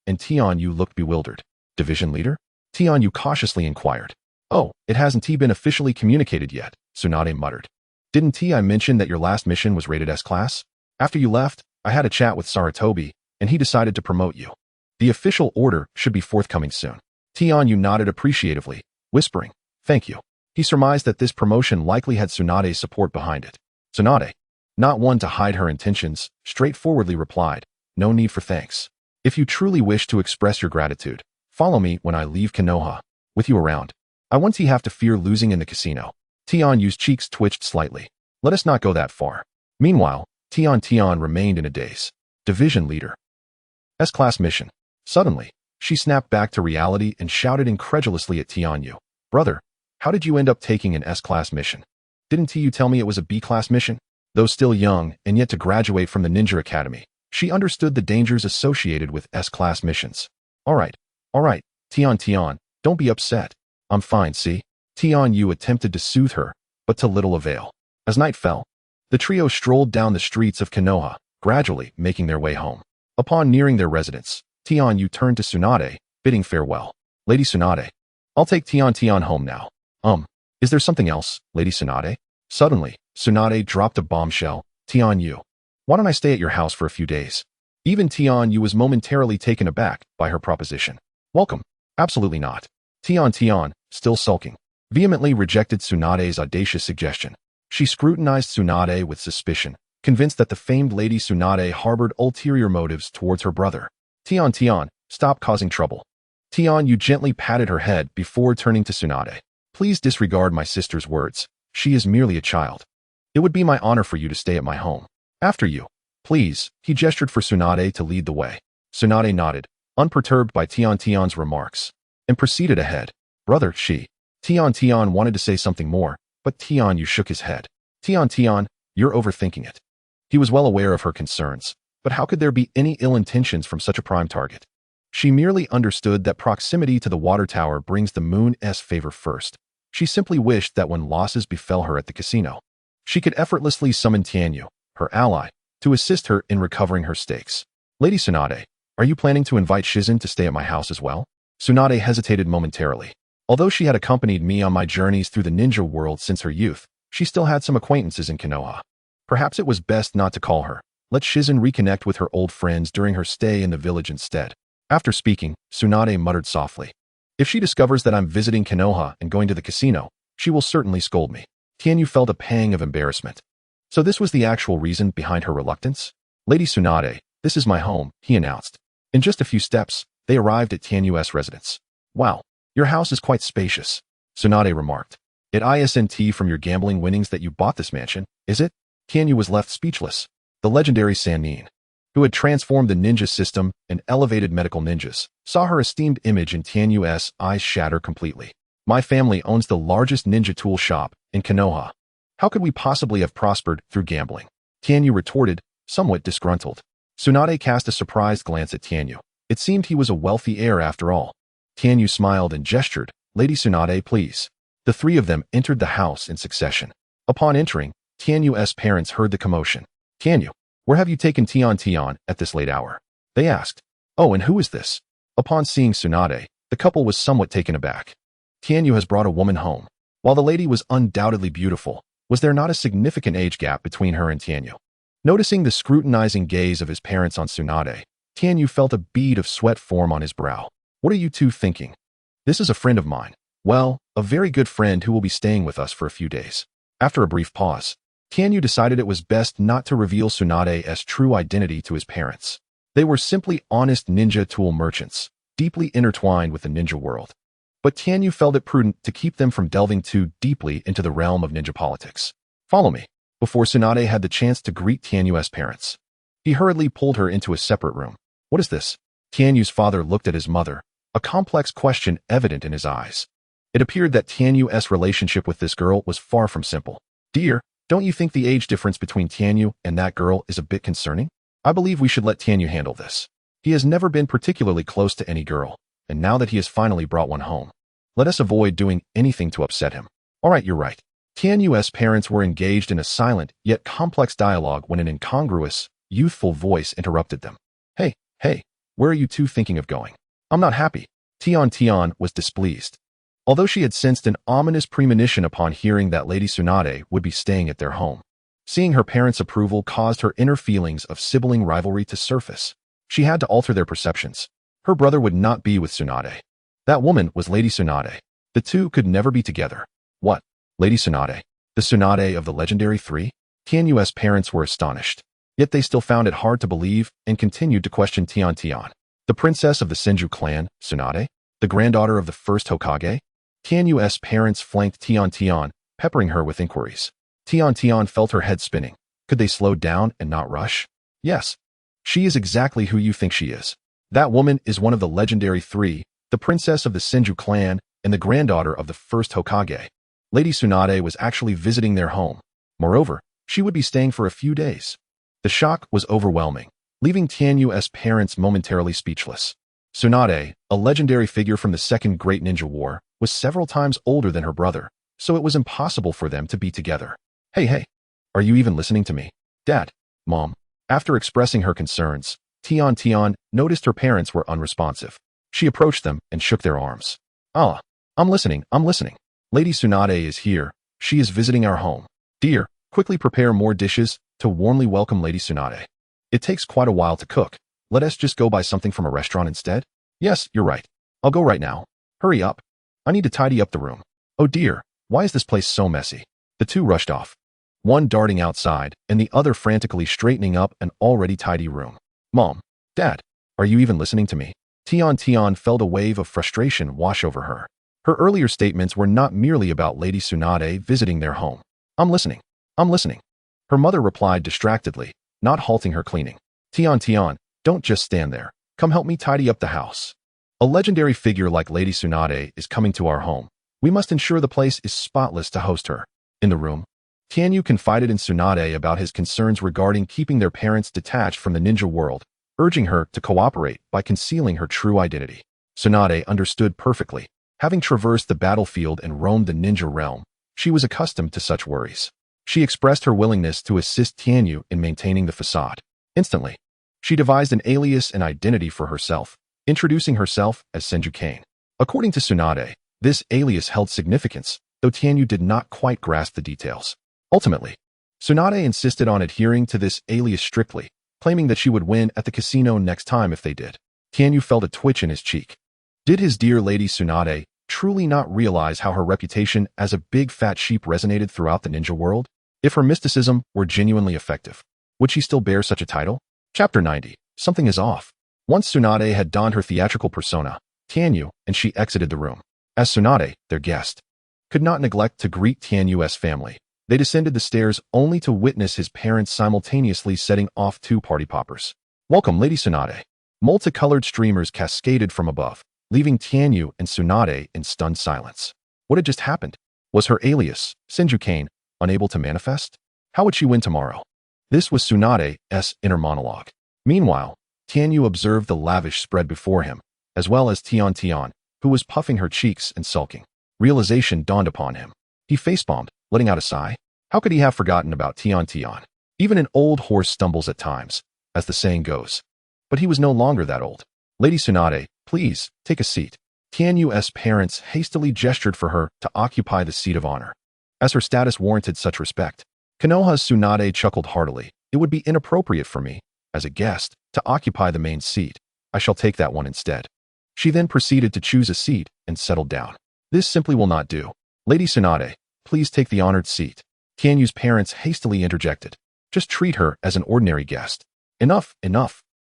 and Tian looked bewildered. Division leader? Tian cautiously inquired. Oh, it hasn't been officially communicated yet, Tsunade muttered. Didn't I mention that your last mission was rated S-class? After you left, I had a chat with Sarutobi, and he decided to promote you. The official order should be forthcoming soon. Tian nodded appreciatively, whispering, thank you. He surmised that this promotion likely had Tsunade's support behind it. Tsunade, not one to hide her intentions, straightforwardly replied, no need for thanks. If you truly wish to express your gratitude, follow me when I leave Konoha. With you around, I won't have to fear losing in the casino. Tian's cheeks twitched slightly. Let us not go that far. Meanwhile, Tian remained in a daze. Division leader. S-class mission. Suddenly, she snapped back to reality and shouted incredulously at Tian. Brother, how did you end up taking an S-class mission? Didn't you tell me it was a B-class mission? Though still young and yet to graduate from the Ninja Academy, she understood the dangers associated with S-class missions. All right, Tian, don't be upset. I'm fine, see? Tian attempted to soothe her, but to little avail. As night fell, the trio strolled down the streets of Konoha, gradually making their way home. Upon nearing their residence, Tian turned to Tsunade, bidding farewell. Lady Tsunade, I'll take Tian home now. Is there something else, Lady Tsunade? Suddenly, Tsunade dropped a bombshell. Tian, why don't I stay at your house for a few days? Even Tian was momentarily taken aback by her proposition. Welcome. Absolutely not. Tian, still sulking, vehemently rejected Tsunade's audacious suggestion. She scrutinized Tsunade with suspicion, convinced that the famed Lady Tsunade harbored ulterior motives towards her brother. Tian, stop causing trouble. Tian gently patted her head before turning to Tsunade. Please disregard my sister's words. She is merely a child. It would be my honor for you to stay at my home. After you. Please, he gestured for Tsunade to lead the way. Tsunade nodded, unperturbed by Tian's remarks, and proceeded ahead. Brother, she. Tian wanted to say something more, but Tian shook his head. Tian, you're overthinking it. He was well aware of her concerns, but how could there be any ill intentions from such a prime target? She merely understood that proximity to the water tower brings the moon's favor first. She simply wished that when losses befell her at the casino, she could effortlessly summon Tianyu, her ally, to assist her in recovering her stakes. Lady Tsunade, are you planning to invite Shizen to stay at my house as well? Tsunade hesitated momentarily. Although she had accompanied me on my journeys through the ninja world since her youth, she still had some acquaintances in Konoha. Perhaps it was best not to call her. Let Shizen reconnect with her old friends during her stay in the village instead. After speaking, Tsunade muttered softly. If she discovers that I'm visiting Konoha and going to the casino, she will certainly scold me. Tianyu felt a pang of embarrassment. So this was the actual reason behind her reluctance? Lady Tsunade, this is my home, he announced. In just a few steps, they arrived at Tianyu's residence. Wow, your house is quite spacious, Tsunade remarked. It isn't from your gambling winnings that you bought this mansion, is it? Tianyu was left speechless. The legendary Sannin, who had transformed the ninja system and elevated medical ninjas, saw her esteemed image in Tianyu's eyes shatter completely. My family owns the largest ninja tool shop in Konoha. How could we possibly have prospered through gambling? Tianyu retorted, somewhat disgruntled. Tsunade cast a surprised glance at Tianyu. It seemed he was a wealthy heir after all. Tianyu smiled and gestured, Lady Tsunade, please. The three of them entered the house in succession. Upon entering, Tianyu's parents heard the commotion. Tianyu, where have you taken Tian at this late hour? They asked. Oh, and who is this? Upon seeing Tsunade, the couple was somewhat taken aback. Tianyu has brought a woman home. While the lady was undoubtedly beautiful, was there not a significant age gap between her and Tianyu? Noticing the scrutinizing gaze of his parents on Tsunade, Tianyu felt a bead of sweat form on his brow. What are you two thinking? This is a friend of mine. Well, a very good friend who will be staying with us for a few days. After a brief pause, Tianyu decided it was best not to reveal Tsunade's true identity to his parents. They were simply honest ninja tool merchants, deeply intertwined with the ninja world. But Tianyu felt it prudent to keep them from delving too deeply into the realm of ninja politics. Follow me. Before Tsunade had the chance to greet Tianyu's parents, he hurriedly pulled her into a separate room. What is this? Tianyu's father looked at his mother, a complex question evident in his eyes. It appeared that Tianyu's relationship with this girl was far from simple. Dear, don't you think the age difference between Tianyu and that girl is a bit concerning? I believe we should let Tianyu handle this. He has never been particularly close to any girl, and now that he has finally brought one home, let us avoid doing anything to upset him. All right, you're right. Tianyu's parents were engaged in a silent yet complex dialogue when an incongruous, youthful voice interrupted them. Hey, where are you two thinking of going? I'm not happy. Tian was displeased. Although she had sensed an ominous premonition upon hearing that Lady Tsunade would be staying at their home. Seeing her parents' approval caused her inner feelings of sibling rivalry to surface. She had to alter their perceptions. Her brother would not be with Tsunade. That woman was Lady Tsunade. The two could never be together. What? Lady Tsunade? The Tsunade of the legendary three? Tianyu's parents were astonished. Yet they still found it hard to believe and continued to question Tian. The princess of the Senju clan, Tsunade? The granddaughter of the first Hokage? Tianyu's parents flanked Tian, peppering her with inquiries. Tian felt her head spinning. Could they slow down and not rush? Yes. She is exactly who you think she is. That woman is one of the legendary three, the princess of the Senju clan and the granddaughter of the first Hokage. Lady Tsunade was actually visiting their home. Moreover, she would be staying for a few days. The shock was overwhelming, leaving Tianyu's parents momentarily speechless. Tsunade, a legendary figure from the Second Great Ninja War, was several times older than her brother, so it was impossible for them to be together. Hey, are you even listening to me? Dad, Mom. After expressing her concerns, Tian noticed her parents were unresponsive. She approached them and shook their arms. Ah, I'm listening. Lady Tsunade is here. She is visiting our home. Dear, quickly prepare more dishes to warmly welcome Lady Tsunade. It takes quite a while to cook. Let us just go buy something from a restaurant instead? Yes, you're right. I'll go right now. Hurry up. I need to tidy up the room. Oh dear, why is this place so messy? The two rushed off. One darting outside and the other frantically straightening up an already tidy room. Mom, Dad, are you even listening to me? Tian felt a wave of frustration wash over her. Her earlier statements were not merely about Lady Tsunade visiting their home. I'm listening. Her mother replied distractedly, not halting her cleaning. Tian, don't just stand there. Come help me tidy up the house. A legendary figure like Lady Tsunade is coming to our home. We must ensure the place is spotless to host her. In the room, Tianyu confided in Tsunade about his concerns regarding keeping their parents detached from the ninja world, urging her to cooperate by concealing her true identity. Tsunade understood perfectly. Having traversed the battlefield and roamed the ninja realm, she was accustomed to such worries. She expressed her willingness to assist Tianyu in maintaining the facade. Instantly, she devised an alias and identity for herself, introducing herself as Senju Kane. According to Tsunade, this alias held significance, though Tianyu did not quite grasp the details. Ultimately, Tsunade insisted on adhering to this alias strictly, claiming that she would win at the casino next time if they did. Tianyu felt a twitch in his cheek. Did his dear Lady Tsunade truly not realize how her reputation as a big fat sheep resonated throughout the ninja world? If her mysticism were genuinely effective, would she still bear such a title? Chapter 90. Something is off. Once Tsunade had donned her theatrical persona, Tianyu and she exited the room. As Tsunade, their guest, could not neglect to greet Tianyu's family, they descended the stairs only to witness his parents simultaneously setting off two party poppers. Welcome, Lady Tsunade. Multicolored streamers cascaded from above, leaving Tianyu and Tsunade in stunned silence. What had just happened? Was her alias, Senju Kane, unable to manifest? How would she win tomorrow? This was Tsunade's inner monologue. Meanwhile, Tianyu observed the lavish spread before him, as well as Tian, who was puffing her cheeks and sulking. Realization dawned upon him. He facepalmed, letting out a sigh. How could he have forgotten about Tian? Even an old horse stumbles at times, as the saying goes. But he was no longer that old. Lady Tsunade, please, take a seat. Tianyu's parents hastily gestured for her to occupy the seat of honor, as her status warranted such respect. Konoha's Tsunade chuckled heartily. It would be inappropriate for me, as a guest, to occupy the main seat. I shall take that one instead. She then proceeded to choose a seat and settled down. This simply will not do. Lady Tsunade, please take the honored seat. Tianyu's parents hastily interjected. Just treat her as an ordinary guest. Enough.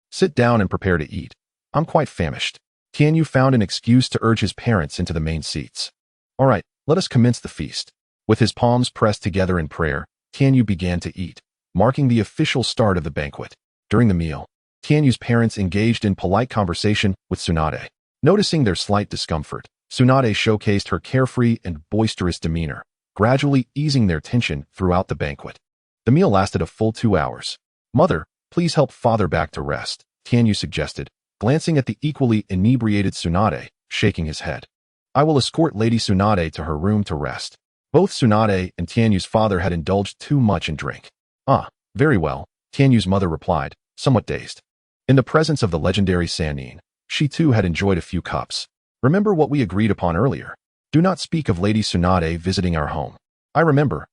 Sit down and prepare to eat. I'm quite famished. Tianyu found an excuse to urge his parents into the main seats. All right, let us commence the feast. With his palms pressed together in prayer, Tianyu began to eat, marking the official start of the banquet. During the meal, Tianyu's parents engaged in polite conversation with Tsunade. Noticing their slight discomfort, Tsunade showcased her carefree and boisterous demeanor, gradually easing their tension throughout the banquet. The meal lasted a full 2 hours. "Mother, please help father back to rest," Tianyu suggested, glancing at the equally inebriated Tsunade, shaking his head. "I will escort Lady Tsunade to her room to rest." Both Tsunade and Tianyu's father had indulged too much in drink. "Ah, very well," Tianyu's mother replied, somewhat dazed. In the presence of the legendary Sannin, she too had enjoyed a few cups. "Remember what we agreed upon earlier. Do not speak of Lady Tsunade visiting our home." I remember,"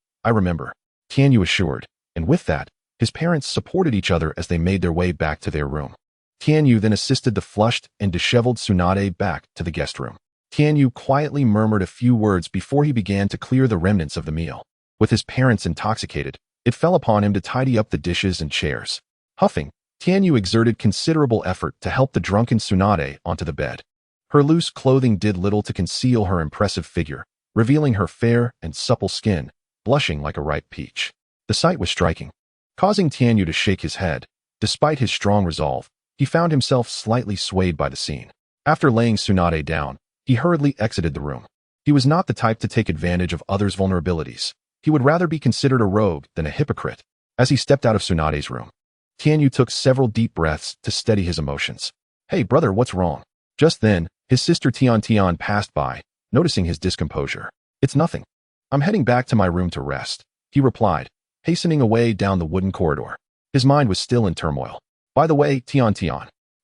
Tianyu assured, and with that, his parents supported each other as they made their way back to their room. Tianyu then assisted the flushed and disheveled Tsunade back to the guest room. Tianyu quietly murmured a few words before he began to clear the remnants of the meal. With his parents intoxicated, it fell upon him to tidy up the dishes and chairs. Huffing, Tianyu exerted considerable effort to help the drunken Tsunade onto the bed. Her loose clothing did little to conceal her impressive figure, revealing her fair and supple skin, blushing like a ripe peach. The sight was striking, causing Tianyu to shake his head. Despite his strong resolve, he found himself slightly swayed by the scene. After laying Tsunade down, he hurriedly exited the room. He was not the type to take advantage of others' vulnerabilities. He would rather be considered a rogue than a hypocrite. As he stepped out of Tsunade's room, Tianyu took several deep breaths to steady his emotions. "Hey brother, what's wrong?" Just then, his sister Tian passed by, noticing his discomposure. "It's nothing. I'm heading back to my room to rest," he replied, hastening away down the wooden corridor. His mind was still in turmoil. "By the way, Tian,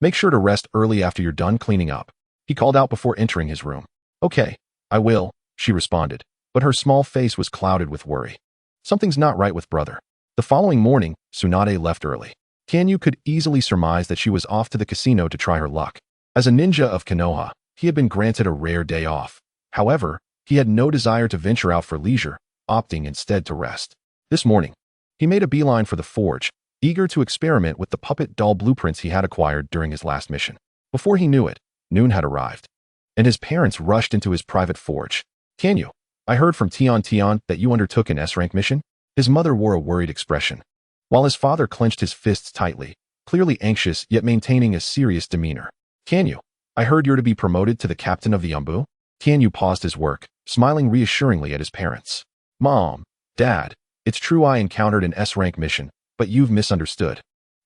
make sure to rest early after you're done cleaning up," he called out before entering his room. "Okay, I will," she responded, but her small face was clouded with worry. Something's not right with brother. The following morning, Tsunade left early. Tianyu could easily surmise that she was off to the casino to try her luck. As a ninja of Konoha, he had been granted a rare day off. However, he had no desire to venture out for leisure, opting instead to rest. This morning, he made a beeline for the forge, eager to experiment with the puppet doll blueprints he had acquired during his last mission. Before he knew it, noon had arrived, and his parents rushed into his private forge. "Tianyu, I heard from Tian that you undertook an S-rank mission?" His mother wore a worried expression, while his father clenched his fists tightly, clearly anxious yet maintaining a serious demeanor. "Tianyu, I heard you're to be promoted to the captain of the Umbu?" Tianyu paused his work, smiling reassuringly at his parents. "Mom, Dad, it's true I encountered an S-rank mission, but you've misunderstood.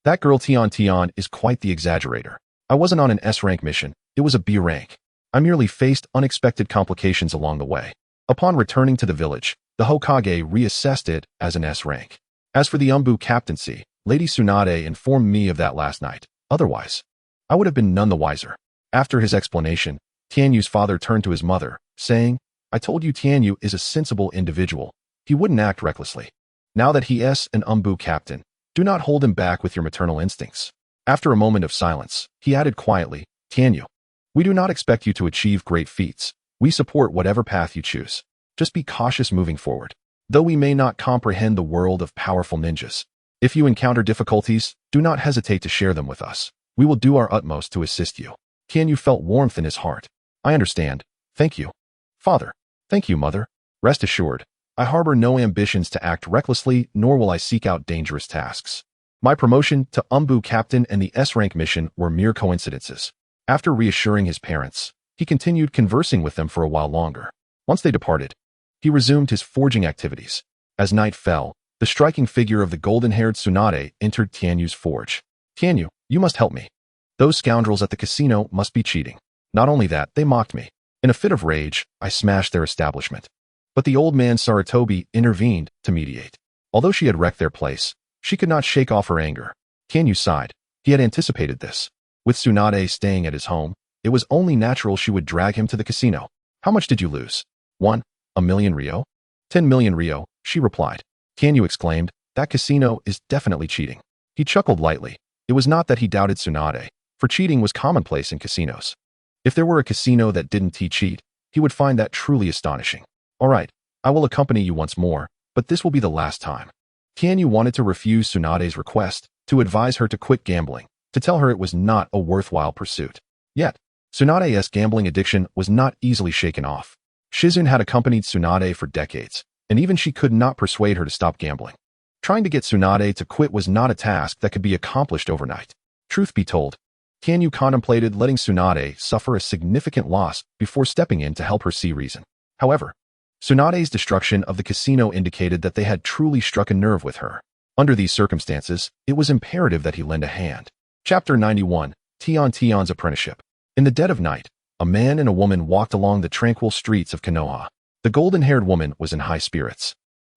That girl Tian is quite the exaggerator. I wasn't on an S-rank mission, it was a B rank. I merely faced unexpected complications along the way. Upon returning to the village, the Hokage reassessed it as an S rank. As for the Umbu captaincy, Lady Tsunade informed me of that last night. Otherwise, I would have been none the wiser." After his explanation, Tianyu's father turned to his mother, saying, "I told you Tianyu is a sensible individual. He wouldn't act recklessly. Now that he is an Umbu captain, do not hold him back with your maternal instincts." After a moment of silence, he added quietly, "Tianyu, we do not expect you to achieve great feats. We support whatever path you choose. Just be cautious moving forward. Though we may not comprehend the world of powerful ninjas, if you encounter difficulties, do not hesitate to share them with us. We will do our utmost to assist you." Tianyu felt warmth in his heart. "I understand. Thank you, father." "Thank you, mother. Rest assured, I harbor no ambitions to act recklessly, nor will I seek out dangerous tasks. My promotion to Umbu captain and the S-rank mission were mere coincidences." After reassuring his parents, he continued conversing with them for a while longer. Once they departed, he resumed his forging activities. As night fell, the striking figure of the golden-haired Tsunade entered Tianyu's forge. "Tianyu, you must help me. Those scoundrels at the casino must be cheating. Not only that, they mocked me. In a fit of rage, I smashed their establishment." But the old man Sarutobi intervened to mediate. Although she had wrecked their place, she could not shake off her anger. Tianyu sighed. He had anticipated this. With Tsunade staying at his home, it was only natural she would drag him to the casino. "How much did you lose?" "1 million Rio?" 10 million Rio, she replied. Tianyu exclaimed, "That casino is definitely cheating." He chuckled lightly. It was not that he doubted Tsunade, for cheating was commonplace in casinos. If there were a casino that didn't cheat, he would find that truly astonishing. "All right, I will accompany you once more, but this will be the last time." Tianyu wanted to refuse Tsunade's request, to advise her to quit gambling, to tell her it was not a worthwhile pursuit. Yet, Tsunade's gambling addiction was not easily shaken off. Shizune had accompanied Tsunade for decades, and even she could not persuade her to stop gambling. Trying to get Tsunade to quit was not a task that could be accomplished overnight. Truth be told, Tianyu contemplated letting Tsunade suffer a significant loss before stepping in to help her see reason. However, Tsunade's destruction of the casino indicated that they had truly struck a nerve with her. Under these circumstances, it was imperative that he lend a hand. Chapter 91, Tion's Apprenticeship. In the dead of night, a man and a woman walked along the tranquil streets of Konoha. The golden-haired woman was in high spirits,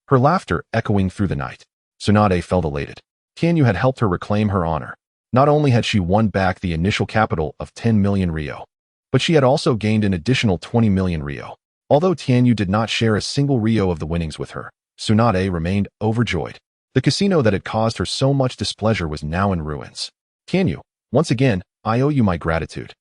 her laughter echoing through the night. Tsunade felt elated. Tianyu had helped her reclaim her honor. Not only had she won back the initial capital of 10 million ryo, but she had also gained an additional 20 million ryo. Although Tianyu did not share a single ryo of the winnings with her, Tsunade remained overjoyed. The casino that had caused her so much displeasure was now in ruins. Tianyu, once again, I owe you my gratitude.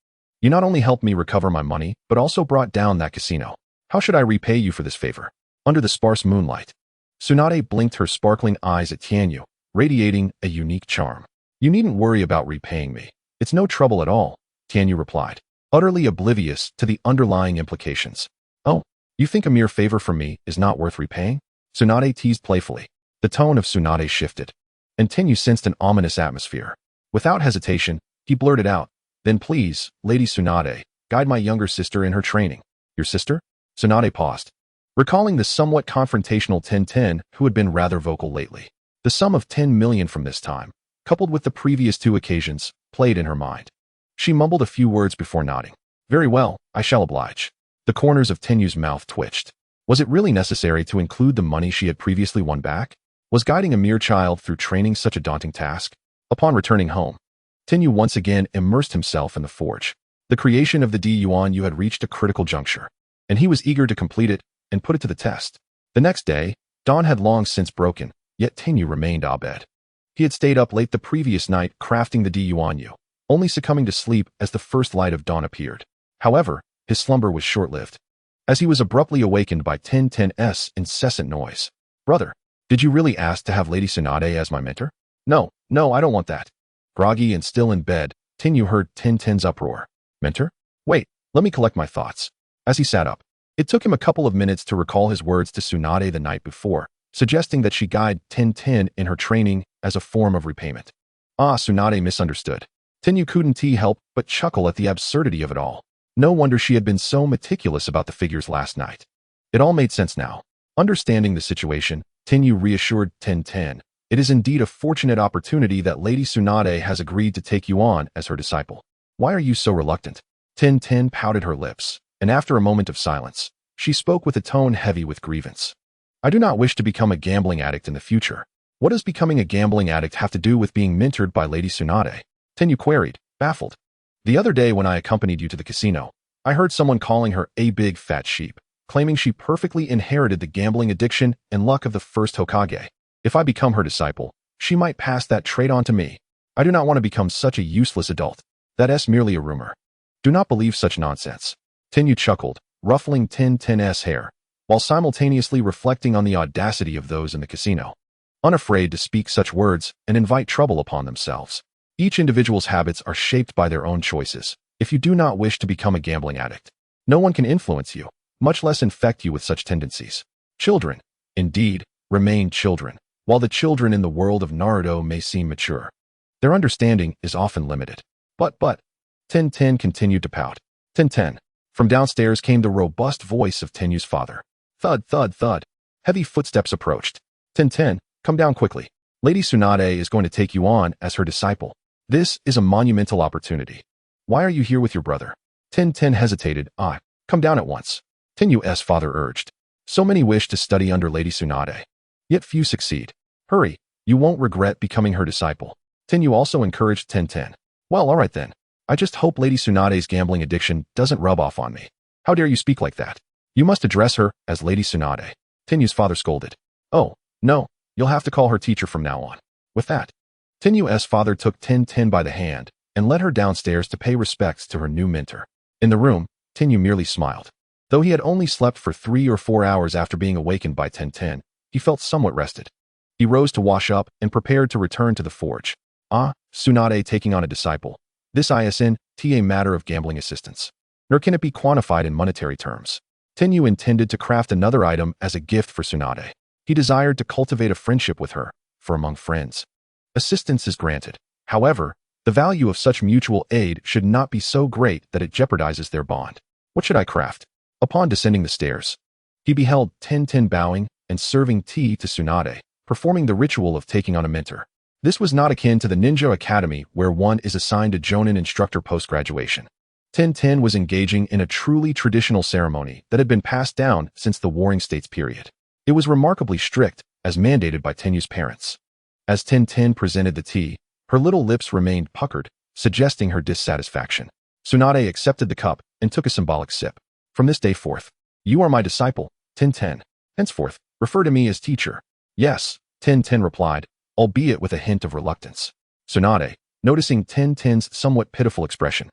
You not only helped me recover my money, but also brought down that casino. How should I repay you for this favor? Under the sparse moonlight, Tsunade blinked her sparkling eyes at Tianyu, radiating a unique charm. You needn't worry about repaying me. It's no trouble at all, Tianyu replied, utterly oblivious to the underlying implications. Oh, you think a mere favor from me is not worth repaying? Tsunade teased playfully. The tone of Tsunade shifted, and Tianyu sensed an ominous atmosphere. Without hesitation, he blurted out, Then please, Lady Tsunade, guide my younger sister in her training. Your sister? Tsunade paused, recalling the somewhat confrontational Ten, who had been rather vocal lately. The sum of 10 million from this time, coupled with the previous 2 occasions, played in her mind. She mumbled a few words before nodding. Very well, I shall oblige. The corners of Tenyu's mouth twitched. Was it really necessary to include the money she had previously won back? Was guiding a mere child through training such a daunting task? Upon returning home, Tenyu once again immersed himself in the forge. The creation of the Dyuan had reached a critical juncture, and he was eager to complete it and put it to the test. The next day, dawn had long since broken, yet Tenyu remained abed. He had stayed up late the previous night crafting the Dyuan, only succumbing to sleep as the first light of dawn appeared. However, his slumber was short-lived, as he was abruptly awakened by Ten's incessant noise. Brother, did you really ask to have Lady Tsunade as my mentor? No, I don't want that. Groggy and still in bed, Tenyu heard Ten's uproar. Mentor? Wait, let me collect my thoughts. As he sat up, it took him a couple of minutes to recall his words to Tsunade the night before, suggesting that she guide Ten in her training as a form of repayment. Tsunade misunderstood. Tenyu couldn't help but chuckle at the absurdity of it all. No wonder she had been so meticulous about the figures last night. It all made sense now. Understanding the situation, Tenyu reassured Ten. It is indeed a fortunate opportunity that Lady Tsunade has agreed to take you on as her disciple. Why are you so reluctant? Ten pouted her lips, and after a moment of silence, she spoke with a tone heavy with grievance. I do not wish to become a gambling addict in the future. What does becoming a gambling addict have to do with being mentored by Lady Tsunade? Tenyu queried, baffled. The other day when I accompanied you to the casino, I heard someone calling her a big fat sheep, claiming she perfectly inherited the gambling addiction and luck of the first Hokage. If I become her disciple, she might pass that trait on to me. I do not want to become such a useless adult. That's merely a rumor. Do not believe such nonsense. Tenyu chuckled, ruffling Ten's hair, while simultaneously reflecting on the audacity of those in the casino, unafraid to speak such words and invite trouble upon themselves. Each individual's habits are shaped by their own choices. If you do not wish to become a gambling addict, no one can influence you, much less infect you with such tendencies. Children, indeed, remain children, while the children in the world of Naruto may seem mature. Their understanding is often limited. But, Ten continued to pout. Ten. From downstairs came the robust voice of Tenyu's father. Thud, thud, thud. Heavy footsteps approached. Ten, come down quickly. Lady Tsunade is going to take you on as her disciple. This is a monumental opportunity. Why are you here with your brother? Ten hesitated. Come down at once. Tenyu's father urged. So many wish to study under Lady Tsunade, yet few succeed. Hurry, you won't regret becoming her disciple. Tenyu also encouraged Ten. Well, all right then. I just hope Lady Tsunade's gambling addiction doesn't rub off on me. How dare you speak like that? You must address her as Lady Tsunade. Tenyu's father scolded. Oh, no, you'll have to call her teacher from now on. With that, Tenyu's father took Ten by the hand and led her downstairs to pay respects to her new mentor. In the room, Tenyu merely smiled. Though he had only slept for 3 or 4 hours after being awakened by Ten, he felt somewhat rested. He rose to wash up and prepared to return to the forge. Tsunade taking on a disciple. This isn't a matter of gambling assistance, nor can it be quantified in monetary terms. Tenyu intended to craft another item as a gift for Tsunade. He desired to cultivate a friendship with her, for among friends, assistance is granted. However, The value of such mutual aid should not be so great that it jeopardizes their bond. What should I craft? Upon descending the stairs, he beheld Tenten bowing and serving tea to Tsunade, performing the ritual of taking on a mentor. This was not akin to the ninja academy where one is assigned a jonin instructor post-graduation. Tenten was engaging in a truly traditional ceremony that had been passed down since the Warring States period. It was remarkably strict, as mandated by Tenyu's parents. As Tenten presented the tea, her little lips remained puckered, suggesting her dissatisfaction. Tsunade accepted the cup and took a symbolic sip. From this day forth, you are my disciple, Tenten. Henceforth, refer to me as teacher. Yes, Tenten replied, albeit with a hint of reluctance. Tsunade, noticing Tenten's somewhat pitiful expression,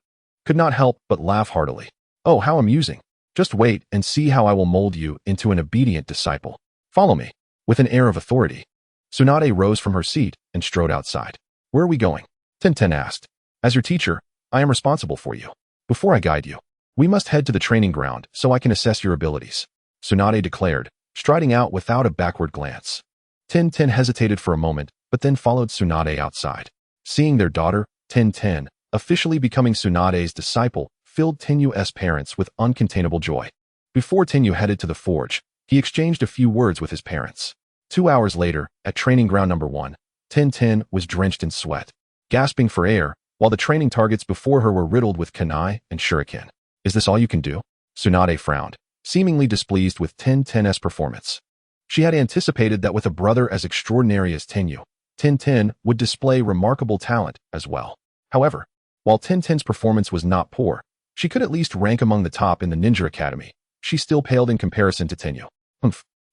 could not help but laugh heartily. Oh, how amusing. Just wait and see how I will mold you into an obedient disciple. Follow me. With an air of authority, Tsunade rose from her seat and strode outside. Where are we going? Tenten asked. As your teacher, I am responsible for you. Before I guide you, we must head to the training ground so I can assess your abilities, Tsunade declared, striding out without a backward glance. Tenten hesitated for a moment, but then followed Tsunade outside. Seeing their daughter, Tenten, officially becoming Tsunade's disciple, filled Tenyu's parents with uncontainable joy. Before Tenyu headed to the forge, he exchanged a few words with his parents. 2 hours later, at training ground number 1, Tenten was drenched in sweat, gasping for air, while the training targets before her were riddled with kunai and shuriken. Is this all you can do? Tsunade frowned, seemingly displeased with Tenten's performance. She had anticipated that with a brother as extraordinary as Tenyu, Tenten would display remarkable talent as well. However, while Tenten's performance was not poor, she could at least rank among the top in the ninja academy. She still paled in comparison to Tenyu.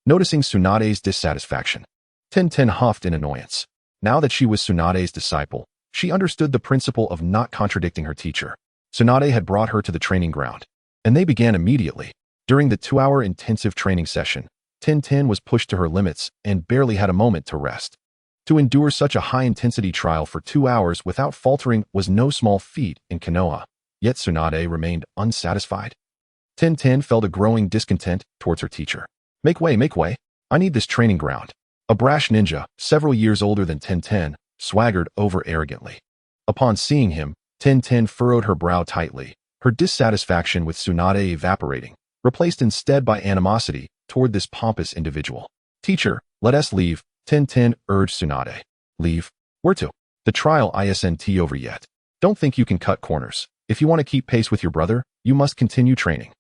Noticing Tsunade's dissatisfaction, Tenten huffed in annoyance. Now that she was Tsunade's disciple, she understood the principle of not contradicting her teacher. Tsunade had brought her to the training ground, and they began immediately. During the 2-hour intensive training session, Tenten was pushed to her limits and barely had a moment to rest. To endure such a high-intensity trial for 2 hours without faltering was no small feat in Konoha, yet Tsunade remained unsatisfied. Tenten felt a growing discontent towards her teacher. Make way, make way. I need this training ground. A brash ninja, several years older than Tenten, swaggered over arrogantly. Upon seeing him, Tenten furrowed her brow tightly, her dissatisfaction with Tsunade evaporating, replaced instead by animosity toward this pompous individual. Teacher, let us leave, Tenten urged Tsunade. Leave? Where to? The trial isn't over yet. Don't think you can cut corners. If you want to keep pace with your brother, you must continue training.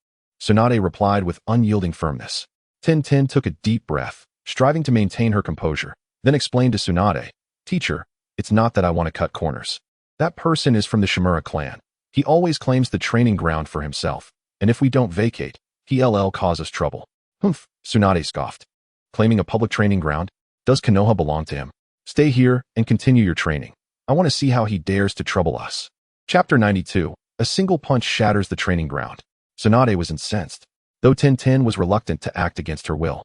Tsunade replied with unyielding firmness. Tenten took a deep breath, striving to maintain her composure, then explained to Tsunade, Teacher, it's not that I want to cut corners. That person is from the Shimura clan. He always claims the training ground for himself, and if we don't vacate, he'll cause us trouble. Humph, Tsunade scoffed. Claiming a public training ground? Does Konoha belong to him? Stay here and continue your training. I want to see how he dares to trouble us. Chapter 92. A single punch shatters the training ground. Tsunade was incensed, though Tenten was reluctant to act against her will.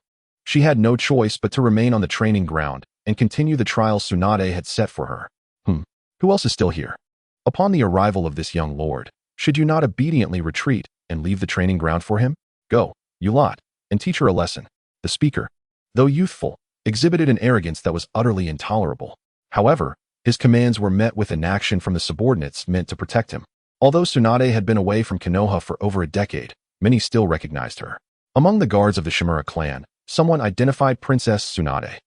She had no choice but to remain on the training ground and continue the trial Tsunade had set for her. Who else is still here? Upon the arrival of this young lord, should you not obediently retreat and leave the training ground for him? Go, you lot, and teach her a lesson. The speaker, though youthful, exhibited an arrogance that was utterly intolerable. However, his commands were met with inaction from the subordinates meant to protect him. Although Tsunade had been away from Konoha for over a decade, many still recognized her. Among the guards of the Shimura clan, someone identified Princess Tsunade.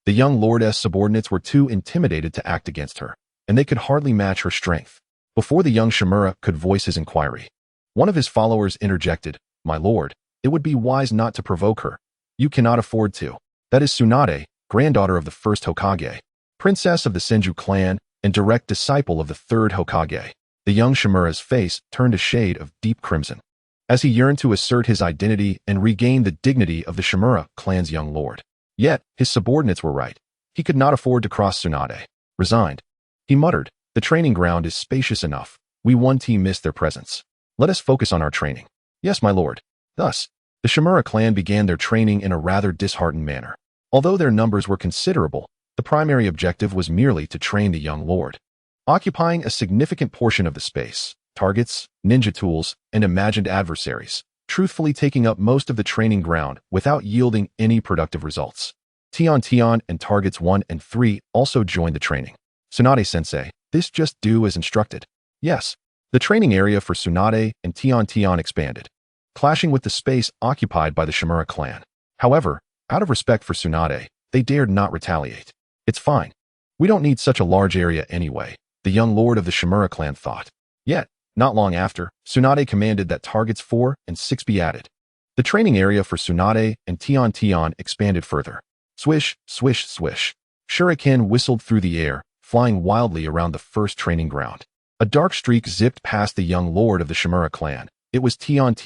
The young lordess subordinates were too intimidated to act against her, and they could hardly match her strength. Before the young Shimura could voice his inquiry, one of his followers interjected, My lord, it would be wise not to provoke her. You cannot afford to. That is Tsunade, granddaughter of the first Hokage, princess of the Senju clan, and direct disciple of the third Hokage. The young Shimura's face turned a shade of deep crimson, as he yearned to assert his identity and regain the dignity of the Shimura clan's young lord. Yet, his subordinates were right. He could not afford to cross Tsunade. Resigned, he muttered, The training ground is spacious enough. We one team missed their presence. Let us focus on our training. Yes, my lord. Thus, the Shimura clan began their training in a rather disheartened manner. Although their numbers were considerable, the primary objective was merely to train the young lord. Occupying a significant portion of the space, targets, ninja tools, and imagined adversaries, truthfully taking up most of the training ground without yielding any productive results. Tion and targets 1 and 3 also joined the training. Tsunade-sensei, this just do as instructed? Yes. The training area for Tsunade and Tion expanded, clashing with the space occupied by the Shimura clan. However, out of respect for Tsunade, they dared not retaliate. It's fine. We don't need such a large area anyway, the young lord of the Shimura clan thought. Yet, not long after, Tsunade commanded that targets 4 and 6 be added. The training area for Tsunade and Tion expanded further. Swish, swish, swish. Shuriken whistled through the air, flying wildly around the first training ground. A dark streak zipped past the young lord of the Shimura clan. It was Tion's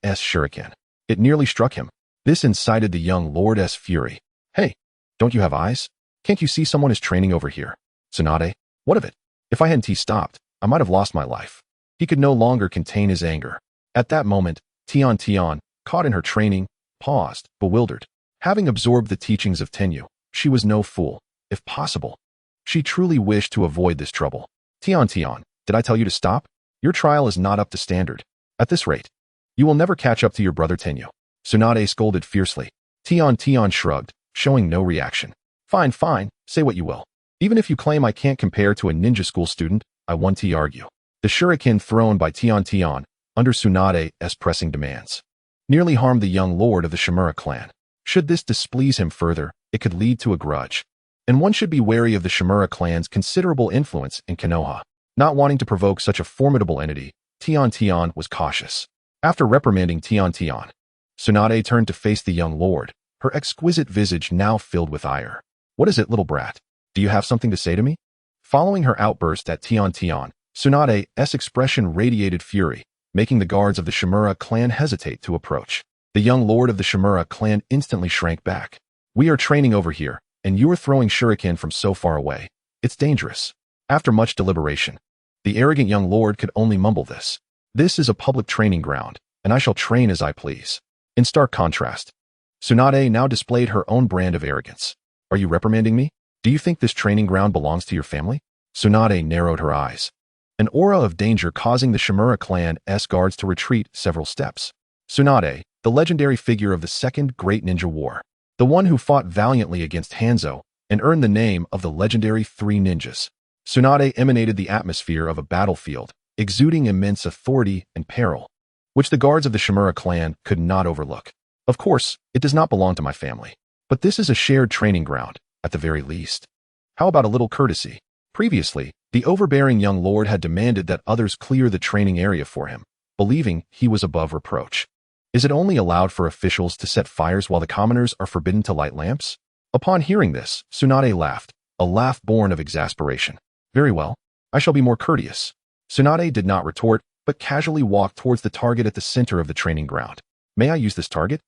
shuriken. It nearly struck him. This incited the young lord's fury. Hey, don't you have eyes? Can't you see someone is training over here? Tsunade, what of it? If I hadn't stopped, I might have lost my life. He could no longer contain his anger. At that moment, Tion, caught in her training, paused, bewildered. Having absorbed the teachings of Tenyu, she was no fool. If possible, she truly wished to avoid this trouble. Tion, did I tell you to stop? Your trial is not up to standard. At this rate, you will never catch up to your brother Tenyu. Tsunade scolded fiercely. Tion shrugged, showing no reaction. Fine, say what you will. Even if you claim I can't compare to a ninja school student, I want to argue. The shuriken thrown by Tion, under Tsunade's pressing demands, nearly harmed the young lord of the Shimura clan. Should this displease him further, it could lead to a grudge. And one should be wary of the Shimura clan's considerable influence in Konoha. Not wanting to provoke such a formidable entity, Tion was cautious. After reprimanding Tion, Tsunade turned to face the young lord, her exquisite visage now filled with ire. What is it, little brat? Do you have something to say to me? Following her outburst at Tion, Tsunade's expression radiated fury, making the guards of the Shimura clan hesitate to approach. The young lord of the Shimura clan instantly shrank back. We are training over here, and you are throwing shuriken from so far away. It's dangerous. After much deliberation, the arrogant young lord could only mumble this. This is a public training ground, and I shall train as I please. In stark contrast, Tsunade now displayed her own brand of arrogance. Are you reprimanding me? Do you think this training ground belongs to your family? Tsunade narrowed her eyes, an aura of danger causing the Shimura clan's guards to retreat several steps. Tsunade, the legendary figure of the Second Great Ninja War, the one who fought valiantly against Hanzo and earned the name of the legendary Three Ninjas. Tsunade emanated the atmosphere of a battlefield, exuding immense authority and peril, which the guards of the Shimura clan could not overlook. Of course, it does not belong to my family, but this is a shared training ground, at the very least. How about a little courtesy? Previously, the overbearing young lord had demanded that others clear the training area for him, believing he was above reproach. Is it only allowed for officials to set fires while the commoners are forbidden to light lamps? Upon hearing this, Tsunade laughed, a laugh born of exasperation. Very well, I shall be more courteous. Tsunade did not retort, but casually walked towards the target at the center of the training ground. May I use this target?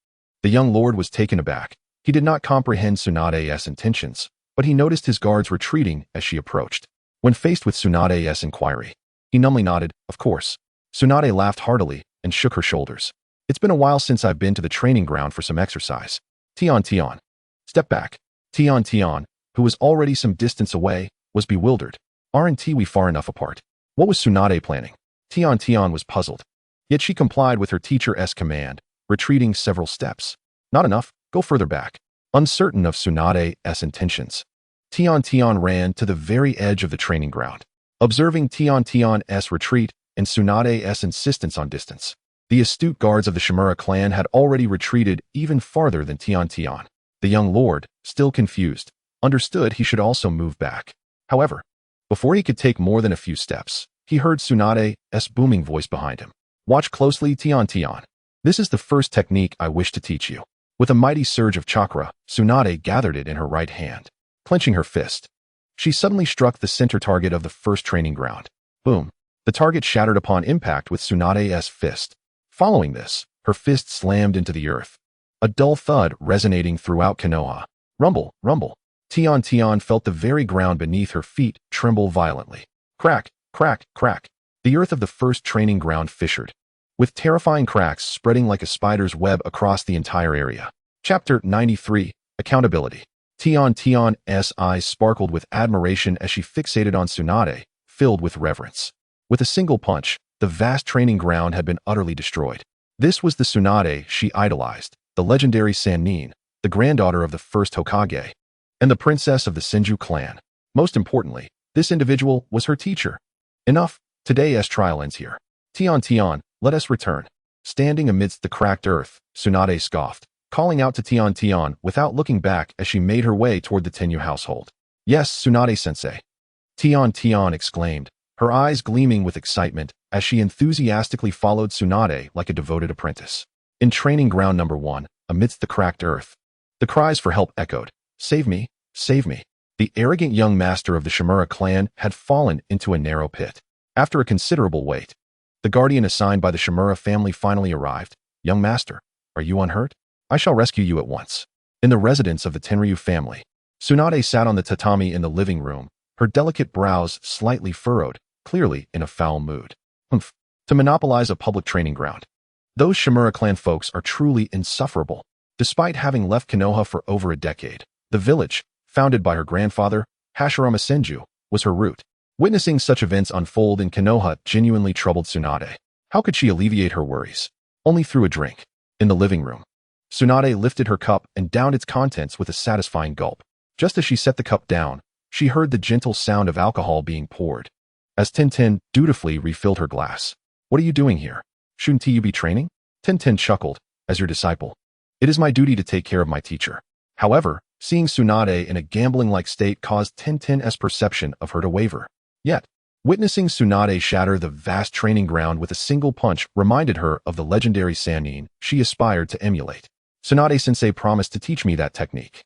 The young lord was taken aback. He did not comprehend Tsunade's intentions, but he noticed his guards retreating as she approached. When faced with Tsunade's inquiry, he numbly nodded, of course. Tsunade laughed heartily and shook her shoulders. It's been a while since I've been to the training ground for some exercise. Tion. Step back. Tion, who was already some distance away, was bewildered. Aren't we far enough apart? What was Tsunade planning? Tion was puzzled. Yet she complied with her teacher's command, retreating several steps. Not enough, go further back. Uncertain of Tsunade's intentions, Tion ran to the very edge of the training ground. Observing Tion's retreat and Tsunade's insistence on distance, the astute guards of the Shimura clan had already retreated even farther than Tion. The young lord, still confused, understood he should also move back. However, before he could take more than a few steps, he heard Tsunade's booming voice behind him. Watch closely, Tion. This is the first technique I wish to teach you. With a mighty surge of chakra, Tsunade gathered it in her right hand. Clenching her fist, she suddenly struck the center target of the first training ground. Boom. The target shattered upon impact with Tsunade's fist. Following this, her fist slammed into the earth. A dull thud resonating throughout Konoha. Rumble, rumble. Tion felt the very ground beneath her feet tremble violently. Crack, crack, crack. The earth of the first training ground fissured, with terrifying cracks spreading like a spider's web across the entire area. Chapter 93, Accountability. Tion's eyes sparkled with admiration as she fixated on Tsunade, filled with reverence. With a single punch, the vast training ground had been utterly destroyed. This was the Tsunade she idolized, the legendary Sannin, the granddaughter of the first Hokage, and the princess of the Senju clan. Most importantly, This individual was her teacher. Enough, today's trial ends here. Tian, let us return. Standing amidst the cracked earth, Tsunade scoffed, calling out to Tian without looking back as she made her way toward the Tenyu household. Yes, Tsunade-sensei. Tian exclaimed, her eyes gleaming with excitement as she enthusiastically followed Tsunade like a devoted apprentice. In training ground number 1, amidst the cracked earth, the cries for help echoed. Save me, save me. The arrogant young master of the Shimura clan had fallen into a narrow pit. After a considerable wait, the guardian assigned by the Shimura family finally arrived. Young master, are you unhurt? I shall rescue you at once. In the residence of the Tenryu family, Tsunade sat on the tatami in the living room, her delicate brows slightly furrowed, clearly in a foul mood. To monopolize a public training ground. Those Shimura clan folks are truly insufferable. Despite having left Konoha for over a decade, the village, founded by her grandfather, Hashirama Senju, was her root. Witnessing such events unfold in Konoha genuinely troubled Tsunade. How could she alleviate her worries? Only through a drink. In the living room, Tsunade lifted her cup and downed its contents with a satisfying gulp. Just as she set the cup down, she heard the gentle sound of alcohol being poured. As Tintin dutifully refilled her glass. What are you doing here? Shouldn't you be training? Tintin chuckled. As your disciple, it is my duty to take care of my teacher. However, seeing Tsunade in a gambling-like state caused Tintin's perception of her to waver. Yet, witnessing Tsunade shatter the vast training ground with a single punch reminded her of the legendary Sannin she aspired to emulate. Tsunade-sensei promised to teach me that technique.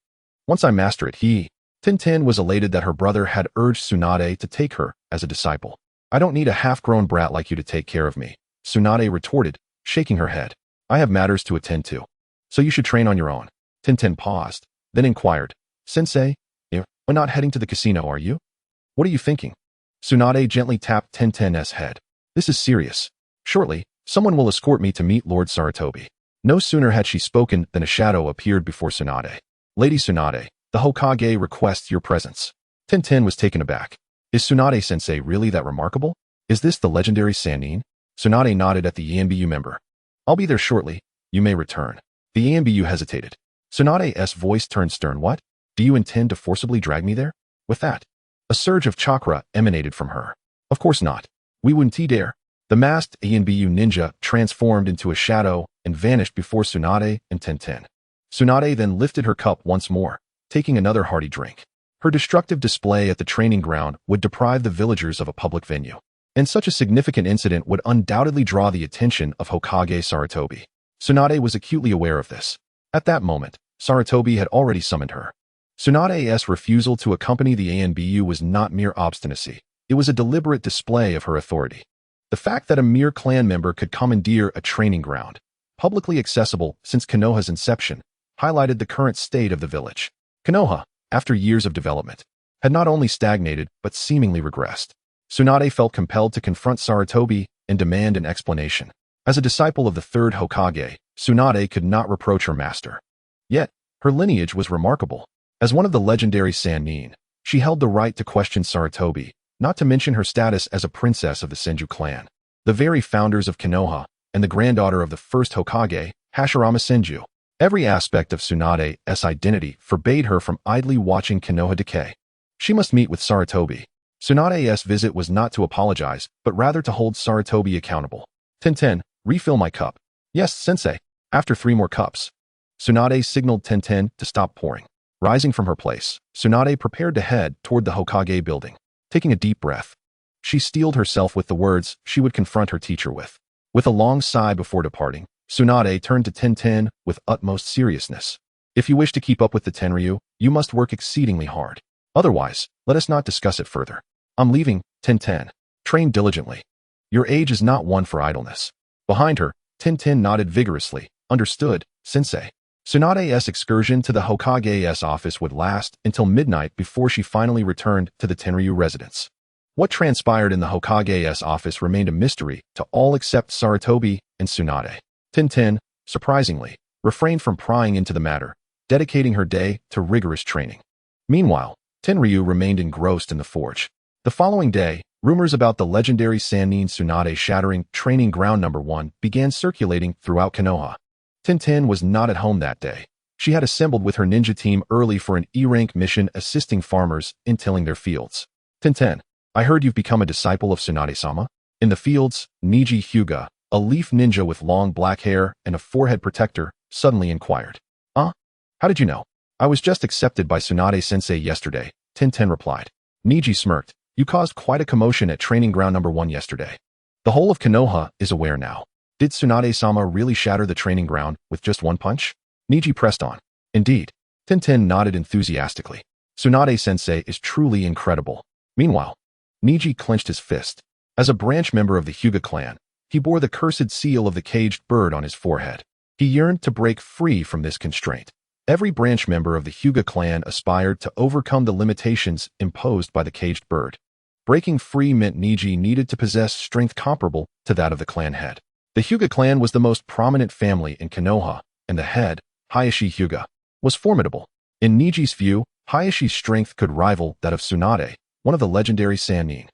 Once I master it, Tintin was elated that her brother had urged Tsunade to take her as a disciple. I don't need a half-grown brat like you to take care of me, Tsunade retorted, shaking her head. I have matters to attend to. So you should train on your own. Tintin paused, then inquired. Sensei, you're not heading to the casino, are you? What are you thinking? Tsunade gently tapped Tintin's head. This is serious. Shortly, someone will escort me to meet Lord Sarutobi. No sooner had she spoken than a shadow appeared before Tsunade. Lady Tsunade, the Hokage requests your presence. Tintin was taken aback. Is Tsunade-sensei really that remarkable? Is this the legendary Sannin? Tsunade nodded at the Yanbu member. I'll be there shortly. You may return. The Yanbu hesitated. Tsunade's voice turned stern. What? Do you intend to forcibly drag me there? With that, a surge of chakra emanated from her. Of course not. We wouldn't dare. The masked Yanbu ninja transformed into a shadow and vanished before Tsunade and Tintin. Tsunade then lifted her cup once more, taking another hearty drink. Her destructive display at the training ground would deprive the villagers of a public venue. And such a significant incident would undoubtedly draw the attention of Hokage Sarutobi. Tsunade was acutely aware of this. At that moment, Sarutobi had already summoned her. Tsunade's refusal to accompany the Anbu was not mere obstinacy. It was a deliberate display of her authority. The fact that a mere clan member could commandeer a training ground, publicly accessible since Konoha's inception, highlighted the current state of the village. Konoha, after years of development, had not only stagnated but seemingly regressed. Tsunade felt compelled to confront Sarutobi and demand an explanation. As a disciple of the third Hokage, Tsunade could not reproach her master. Yet, her lineage was remarkable. As one of the legendary Sannin, she held the right to question Sarutobi, not to mention her status as a princess of the Senju clan. The very founders of Konoha, and the granddaughter of the first Hokage, Hashirama Senju. Every aspect of Tsunade's identity forbade her from idly watching Konoha decay. She must meet with Sarutobi. Tsunade's visit was not to apologize, but rather to hold Sarutobi accountable. Tintin, refill my cup. Yes, sensei. After 3 more cups. Tsunade signaled Tintin to stop pouring. Rising from her place, Tsunade prepared to head toward the Hokage building. Taking a deep breath, she steeled herself with the words she would confront her teacher with. With a long sigh before departing, Tsunade turned to Tintin with utmost seriousness. If you wish to keep up with the Tenryu, you must work exceedingly hard. Otherwise, let us not discuss it further. I'm leaving, Tintin. Train diligently. Your age is not one for idleness. Behind her, Tintin nodded vigorously. Understood, sensei. Tsunade's excursion to the Hokage's office would last until midnight before she finally returned to the Tenryu residence. What transpired in the Hokage's office remained a mystery to all except Sarutobi and Tsunade. Tintin, surprisingly, refrained from prying into the matter, dedicating her day to rigorous training. Meanwhile, Tenryu remained engrossed in the forge. The following day, rumors about the legendary Sannin Tsunade shattering training ground number 1 began circulating throughout Konoha. Tintin was not at home that day. She had assembled with her ninja team early for an E-rank mission assisting farmers in tilling their fields. Tenten, I heard you've become a disciple of Tsunade-sama? In the fields, Niji Hyuga, a leaf ninja with long black hair and a forehead protector, suddenly inquired. How did you know? I was just accepted by Tsunade-sensei yesterday, Tenten replied. Niji smirked. You caused quite a commotion at training ground number 1 yesterday. The whole of Konoha is aware now. Did Tsunade-sama really shatter the training ground with just one punch? Niji pressed on. Indeed. Tenten nodded enthusiastically. Tsunade-sensei is truly incredible. Meanwhile, Niji clenched his fist. As a branch member of the Hyuga clan, he bore the cursed seal of the caged bird on his forehead. He yearned to break free from this constraint. Every branch member of the Hyuga clan aspired to overcome the limitations imposed by the caged bird. Breaking free meant Niji needed to possess strength comparable to that of the clan head. The Hyuga clan was the most prominent family in Konoha, and the head, Hayashi Hyuga, was formidable. In Niji's view, Hayashi's strength could rival that of Tsunade, one of the legendary Sannin.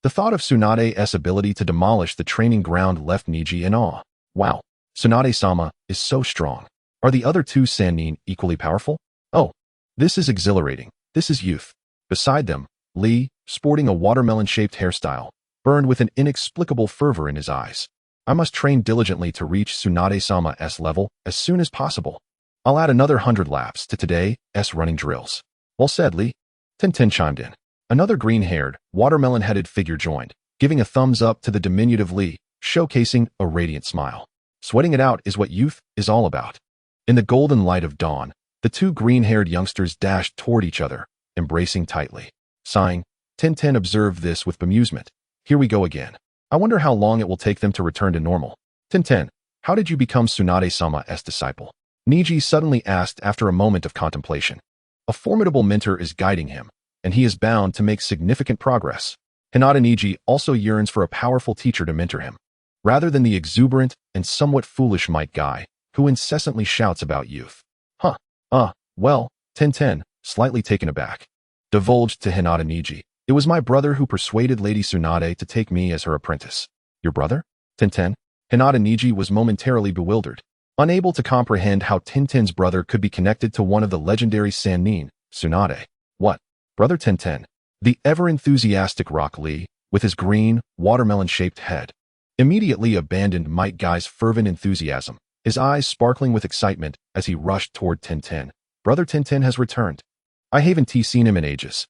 The thought of Tsunade's ability to demolish the training ground left Niji in awe. Wow, Tsunade-sama is so strong. Are the other 2 Sannin equally powerful? Oh, this is exhilarating. This is youth. Beside them, Lee, sporting a watermelon-shaped hairstyle, burned with an inexplicable fervor in his eyes. I must train diligently to reach Tsunade-sama's level as soon as possible. I'll add another 100 laps to today's running drills. Well said, Lee. Tenten chimed in. Another green-haired, watermelon-headed figure joined, giving a thumbs up to the diminutive Lee, showcasing a radiant smile. Sweating it out is what youth is all about. In the golden light of dawn, the 2 green-haired youngsters dashed toward each other, embracing tightly. Sighing, Tenten observed this with bemusement. Here we go again. I wonder how long it will take them to return to normal. Tenten, how did you become Tsunade-sama's disciple? Niji suddenly asked after a moment of contemplation. A formidable mentor is guiding him, and he is bound to make significant progress. Hinata Niji also yearns for a powerful teacher to mentor him, rather than the exuberant and somewhat foolish Might Guy, who incessantly shouts about youth. Well, Tenten, slightly taken aback, divulged to Hinata Niji. It was my brother who persuaded Lady Tsunade to take me as her apprentice. Your brother? Tenten? Hinata Niji was momentarily bewildered, unable to comprehend how Tenten's brother could be connected to one of the legendary Sannin, Tsunade. What? Brother Tenten? The ever-enthusiastic Rock Lee, with his green, watermelon-shaped head, immediately abandoned Might Guy's fervent enthusiasm, his eyes sparkling with excitement as he rushed toward Tenten. Brother Tenten has returned. I haven't seen him in ages.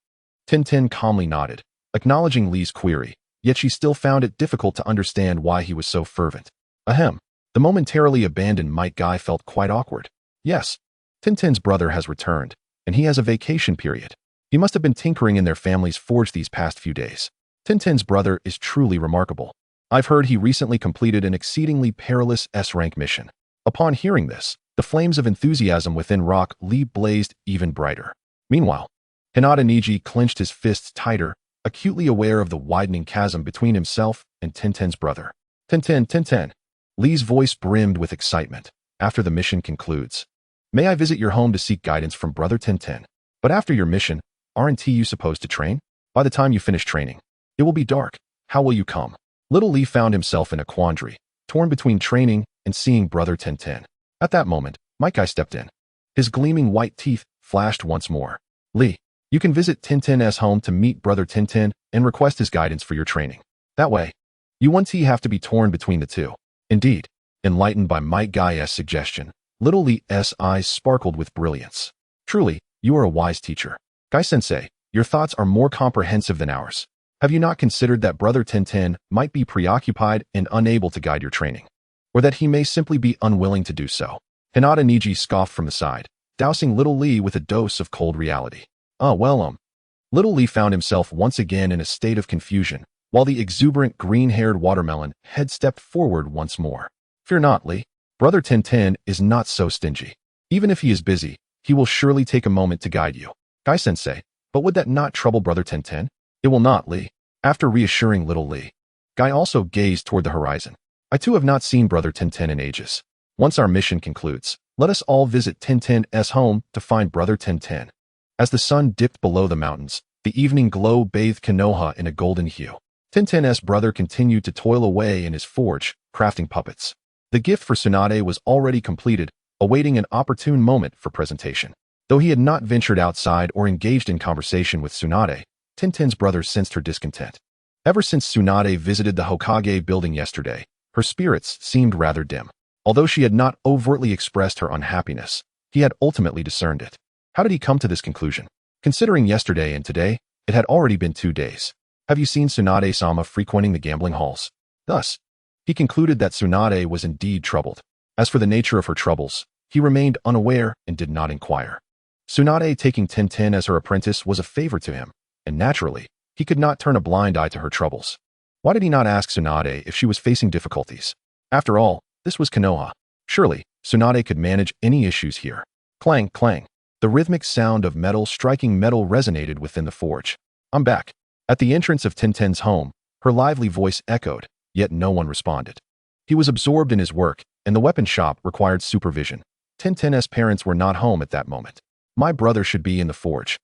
Tenten calmly nodded, acknowledging Lee's query, yet she still found it difficult to understand why he was so fervent. Ahem. The momentarily abandoned Might Guy felt quite awkward. Yes, Tenten's brother has returned, and he has a vacation period. He must have been tinkering in their family's forge these past few days. Tenten's brother is truly remarkable. I've heard he recently completed an exceedingly perilous S-rank mission. Upon hearing this, the flames of enthusiasm within Rock Lee blazed even brighter. Meanwhile, Hinata Niji clenched his fists tighter, acutely aware of the widening chasm between himself and Tenten's brother. Tenten. Lee's voice brimmed with excitement. After the mission concludes, may I visit your home to seek guidance from Brother Tenten? But after your mission, aren't you supposed to train? By the time you finish training, it will be dark. How will you come? Little Lee found himself in a quandary, torn between training and seeing Brother Tenten. At that moment, Might Guy stepped in. His gleaming white teeth flashed once more. Lee, you can visit Tenten's home to meet Brother Tenten and request his guidance for your training. That way, you won't have to be torn between the 2. Indeed, enlightened by Might Guy's suggestion, Little Lee's eyes sparkled with brilliance. Truly, you are a wise teacher. Guy-sensei, your thoughts are more comprehensive than ours. Have you not considered that Brother Tenten might be preoccupied and unable to guide your training? Or that he may simply be unwilling to do so? Hinata Niji scoffed from the side, dousing Little Lee with a dose of cold reality. Little Lee found himself once again in a state of confusion, while the exuberant green-haired watermelon head stepped forward once more. Fear not, Lee. Brother Tenten is not so stingy. Even if he is busy, he will surely take a moment to guide you. Guy-sensei, but would that not trouble Brother Tenten? It will not, Lee. After reassuring Little Lee, Guy also gazed toward the horizon. I too have not seen Brother Tenten in ages. Once our mission concludes, let us all visit Tenten's home to find Brother Tenten. As the sun dipped below the mountains, the evening glow bathed Konoha in a golden hue. Tenten's brother continued to toil away in his forge, crafting puppets. The gift for Tsunade was already completed, awaiting an opportune moment for presentation. Though he had not ventured outside or engaged in conversation with Tsunade, Tintin's brother sensed her discontent. Ever since Tsunade visited the Hokage building yesterday, her spirits seemed rather dim. Although she had not overtly expressed her unhappiness, he had ultimately discerned it. How did he come to this conclusion? Considering yesterday and today, it had already been 2 days. Have you seen Tsunade-sama frequenting the gambling halls? Thus, he concluded that Tsunade was indeed troubled. As for the nature of her troubles, he remained unaware and did not inquire. Tsunade taking Tintin as her apprentice was a favor to him, and naturally, he could not turn a blind eye to her troubles. Why did he not ask Tsunade if she was facing difficulties? After all, this was Konoha. Surely, Tsunade could manage any issues here. Clang, clang. The rhythmic sound of metal striking metal resonated within the forge. I'm back. At the entrance of Tintin's home, her lively voice echoed, yet no one responded. He was absorbed in his work, and the weapon shop required supervision. Tintin's parents were not home at that moment. My brother should be in the forge.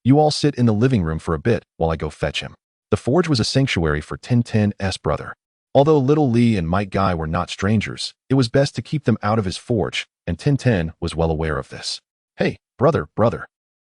You all sit in the living room for a bit while I go fetch him. The forge was a sanctuary for Tintin's brother. Although Little Lee and Might Guy were not strangers, it was best to keep them out of his forge, and Tintin was well aware of this. Hey, brother.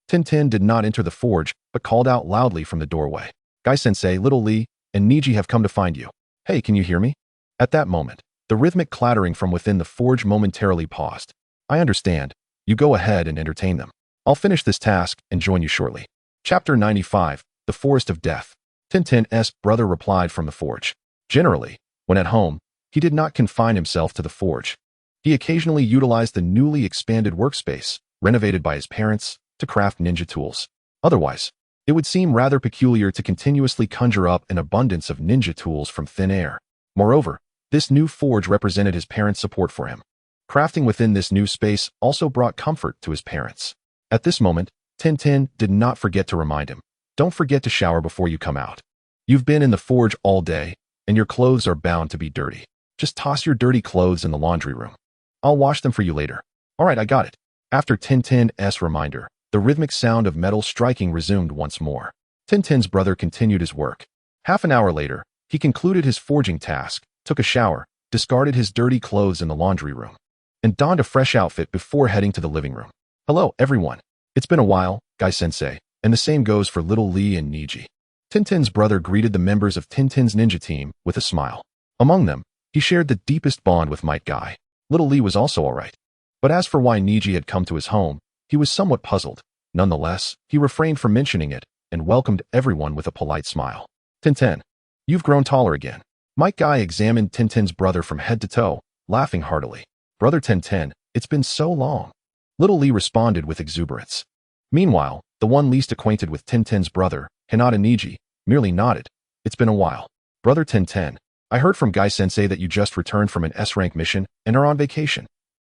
Tintin did not enter the forge, but called out loudly from the doorway. Guy-sensei, Little Lee, and Niji have come to find you. Hey, can you hear me? At that moment, the rhythmic clattering from within the forge momentarily paused. I understand. You go ahead and entertain them. I'll finish this task and join you shortly. Chapter 95, The Forest of Death. Tintin's brother replied from the forge. Generally, when at home, he did not confine himself to the forge. He occasionally utilized the newly expanded workspace, renovated by his parents, to craft ninja tools. Otherwise, it would seem rather peculiar to continuously conjure up an abundance of ninja tools from thin air. Moreover, this new forge represented his parents' support for him. Crafting within this new space also brought comfort to his parents. At this moment, Tintin did not forget to remind him, don't forget to shower before you come out. You've been in the forge all day, and your clothes are bound to be dirty. Just toss your dirty clothes in the laundry room. I'll wash them for you later. All right, I got it. After Tintin's reminder, the rhythmic sound of metal striking resumed once more. Tintin's brother continued his work. Half an hour later, he concluded his forging task, took a shower, discarded his dirty clothes in the laundry room, and donned a fresh outfit before heading to the living room. Hello, everyone. It's been a while, Guy-sensei, and the same goes for Little Lee and Niji. Tintin's brother greeted the members of Tintin's ninja team with a smile. Among them, he shared the deepest bond with Might Guy. Little Lee was also all right. But as for why Niji had come to his home, he was somewhat puzzled. Nonetheless, he refrained from mentioning it and welcomed everyone with a polite smile. Tintin, you've grown taller again. Might Guy examined Tintin's brother from head to toe, laughing heartily. Brother Tintin, it's been so long. Little Lee responded with exuberance. Meanwhile, the one least acquainted with Tintin's brother, Hinata Niji, merely nodded. It's been a while. Brother Tintin, I heard from Guy-sensei that you just returned from an S-rank mission and are on vacation.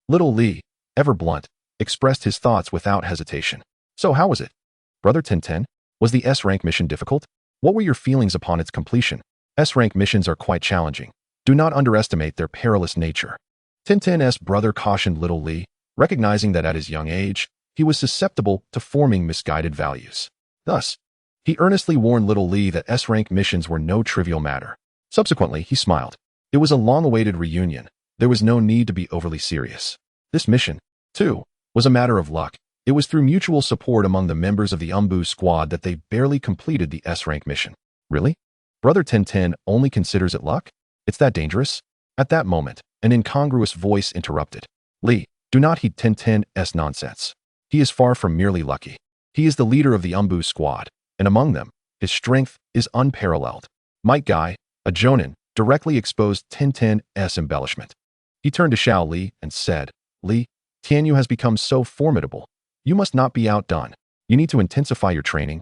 Little Lee, ever blunt, expressed his thoughts without hesitation. So how was it? Brother Tintin, was the S-rank mission difficult? What were your feelings upon its completion? S-rank missions are quite challenging. Do not underestimate their perilous nature. Tintin's brother cautioned Little Lee, recognizing that at his young age, he was susceptible to forming misguided values. Thus, he earnestly warned Little Lee that S-rank missions were no trivial matter. Subsequently, he smiled. It was a long-awaited reunion. There was no need to be overly serious. This mission, too, was a matter of luck. It was through mutual support among the members of the Umbu squad that they barely completed the S-rank mission. Really? Brother Tintin only considers it luck? It's that dangerous? At that moment, an incongruous voice interrupted. Lee, do not heed Tintin's nonsense. He is far from merely lucky. He is the leader of the Umbu squad, and among them, his strength is unparalleled. Might Guy, a jonin, directly exposed Tintin's embellishment. He turned to Xiao Li and said, Li, Tianyu has become so formidable. You must not be outdone. You need to intensify your training,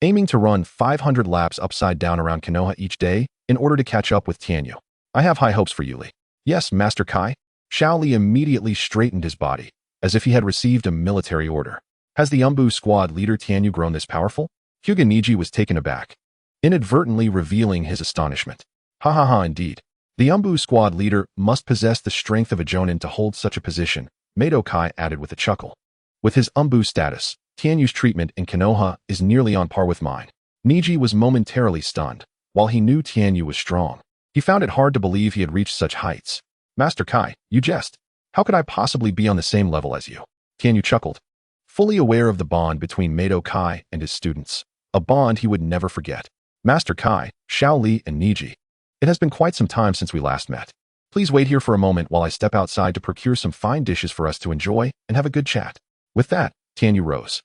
aiming to run 500 laps upside down around Konoha each day in order to catch up with Tianyu. I have high hopes for you, Li. Yes, Master Kai. Xiao Li immediately straightened his body, as if he had received a military order. Has the Umbu squad leader Tianyu grown this powerful? Hyuga Niji was taken aback, inadvertently revealing his astonishment. Ha, indeed. The Umbu squad leader must possess the strength of a jonin to hold such a position, Mado Kai added with a chuckle. With his Umbu status, Tianyu's treatment in Konoha is nearly on par with mine. Niji was momentarily stunned. While he knew Tianyu was strong, he found it hard to believe he had reached such heights. Master Kai, you jest. How could I possibly be on the same level as you? Tianyu chuckled. Fully aware of the bond between Mado Kai and his students, a bond he would never forget. Master Kai, Xiao Li, and Niji. It has been quite some time since we last met. Please wait here for a moment while I step outside to procure some fine dishes for us to enjoy and have a good chat. With that, Tianyu rose.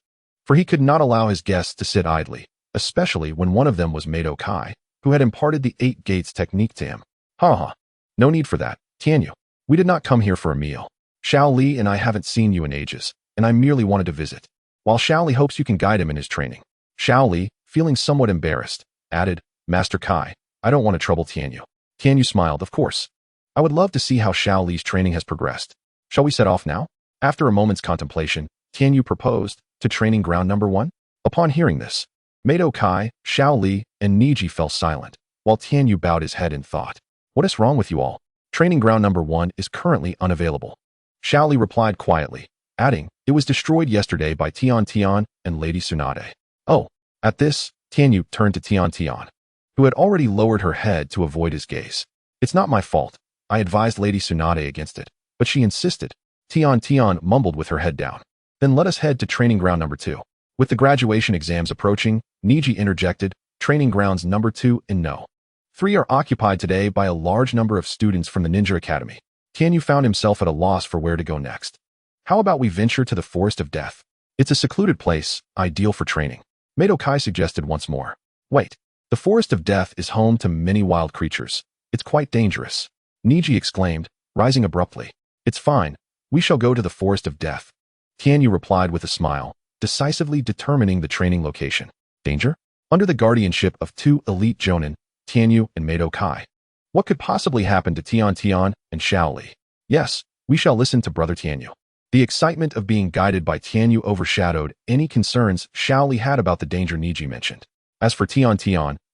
For he could not allow his guests to sit idly, especially when one of them was Mado Kai, who had imparted the 8 gates technique to him. Ha. No need for that, Tianyu. We did not come here for a meal. Xiao Li and I haven't seen you in ages, and I merely wanted to visit. While Xiao Li hopes you can guide him in his training. Xiao Li, feeling somewhat embarrassed, added, Master Kai, I don't want to trouble Tianyu. Tianyu smiled, of course. I would love to see how Xiao Li's training has progressed. Shall we set off now? After a moment's contemplation, Tianyu proposed, to training ground number 1. Upon hearing this, Mado Kai, Xiao Li, and Niji fell silent, while Tianyu bowed his head in thought. What is wrong with you all? Training ground number 1 is currently unavailable. Xiao Li replied quietly, adding, it was destroyed yesterday by Tian and Lady Tsunade. Oh, at this, Tianyu turned to Tian, who had already lowered her head to avoid his gaze. It's not my fault. I advised Lady Tsunade against it, but she insisted. Tian mumbled with her head down. Then let us head to training ground number 2. With the graduation exams approaching, Niji interjected, training grounds number 2 and no. 3 are occupied today by a large number of students from the Ninja Academy. Tianyu found himself at a loss for where to go next. How about we venture to the Forest of Death? It's a secluded place, ideal for training. Mado Kai suggested once more. Wait, the Forest of Death is home to many wild creatures. It's quite dangerous. Niji exclaimed, rising abruptly. It's fine. We shall go to the Forest of Death. Tianyu replied with a smile, decisively determining the training location. Danger? Under the guardianship of 2 elite jonin, Tianyu and Mado Kai. What could possibly happen to Tian and Xiao Li? Yes, we shall listen to Brother Tianyu. The excitement of being guided by Tianyu overshadowed any concerns Xiao Li had about the danger Niji mentioned. As for Tian,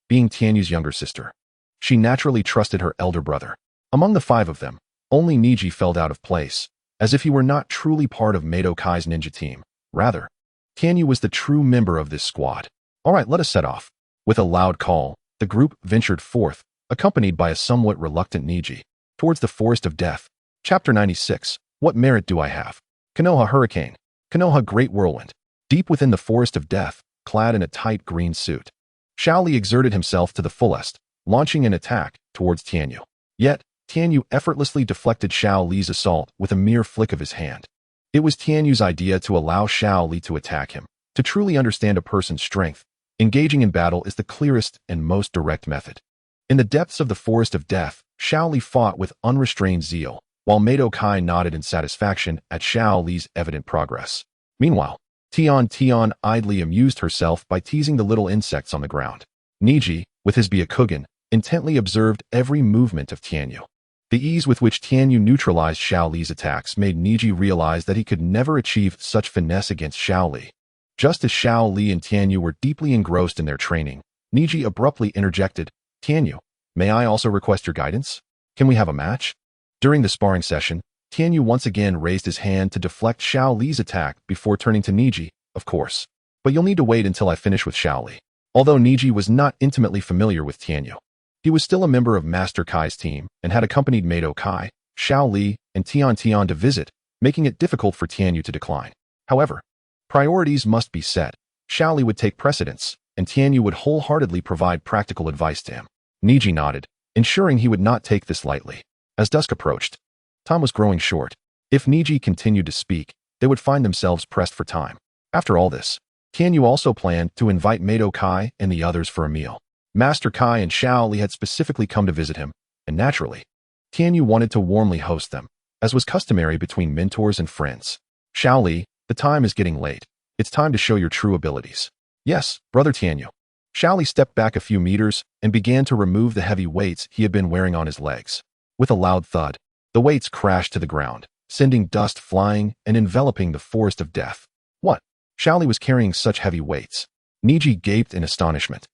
being Tianyu's younger sister, she naturally trusted her elder brother. Among the 5 of them, only Niji felt out of place, as if he were not truly part of Mado Kai's ninja team. Rather, Tianyu was the true member of this squad. All right, let us set off. With a loud call, the group ventured forth, accompanied by a somewhat reluctant Niji, towards the Forest of Death. Chapter 96. What merit do I have? Konoha Hurricane. Konoha Great Whirlwind. Deep within the Forest of Death, clad in a tight green suit, Xiao Li exerted himself to the fullest, launching an attack towards Tianyu. Yet, Tianyu effortlessly deflected Xiao Li's assault with a mere flick of his hand. It was Tianyu's idea to allow Xiao Li to attack him. To truly understand a person's strength, engaging in battle is the clearest and most direct method. In the depths of the Forest of Death, Xiao Li fought with unrestrained zeal, while Mado Kai nodded in satisfaction at Xiao Li's evident progress. Meanwhile, Tian idly amused herself by teasing the little insects on the ground. Niji, with his Byakugan, intently observed every movement of Tianyu. The ease with which Tianyu neutralized Xiao Li's attacks made Niji realize that he could never achieve such finesse against Xiao Li. Just as Xiao Li and Tianyu were deeply engrossed in their training, Niji abruptly interjected, Tianyu, may I also request your guidance? Can we have a match? During the sparring session, Tianyu once again raised his hand to deflect Xiao Li's attack before turning to Niji, of course. But you'll need to wait until I finish with Xiao Li. Although Niji was not intimately familiar with Tianyu, he was still a member of Master Kai's team and had accompanied Mado Kai, Xiao Li, and Tian to visit, making it difficult for Tianyu to decline. However, priorities must be set. Xiao Li would take precedence, and Tianyu would wholeheartedly provide practical advice to him. Niji nodded, ensuring he would not take this lightly. As dusk approached, time was growing short. If Niji continued to speak, they would find themselves pressed for time. After all this, Tianyu also planned to invite Mado Kai and the others for a meal. Master Kai and Xiao Li had specifically come to visit him, and naturally, Tianyu wanted to warmly host them, as was customary between mentors and friends. Xiao Li, the time is getting late. It's time to show your true abilities. Yes, Brother Tianyu. Xiao Li stepped back a few meters and began to remove the heavy weights he had been wearing on his legs. With a loud thud, the weights crashed to the ground, sending dust flying and enveloping the Forest of Death. What? Xiao Li was carrying such heavy weights. Niji gaped in astonishment,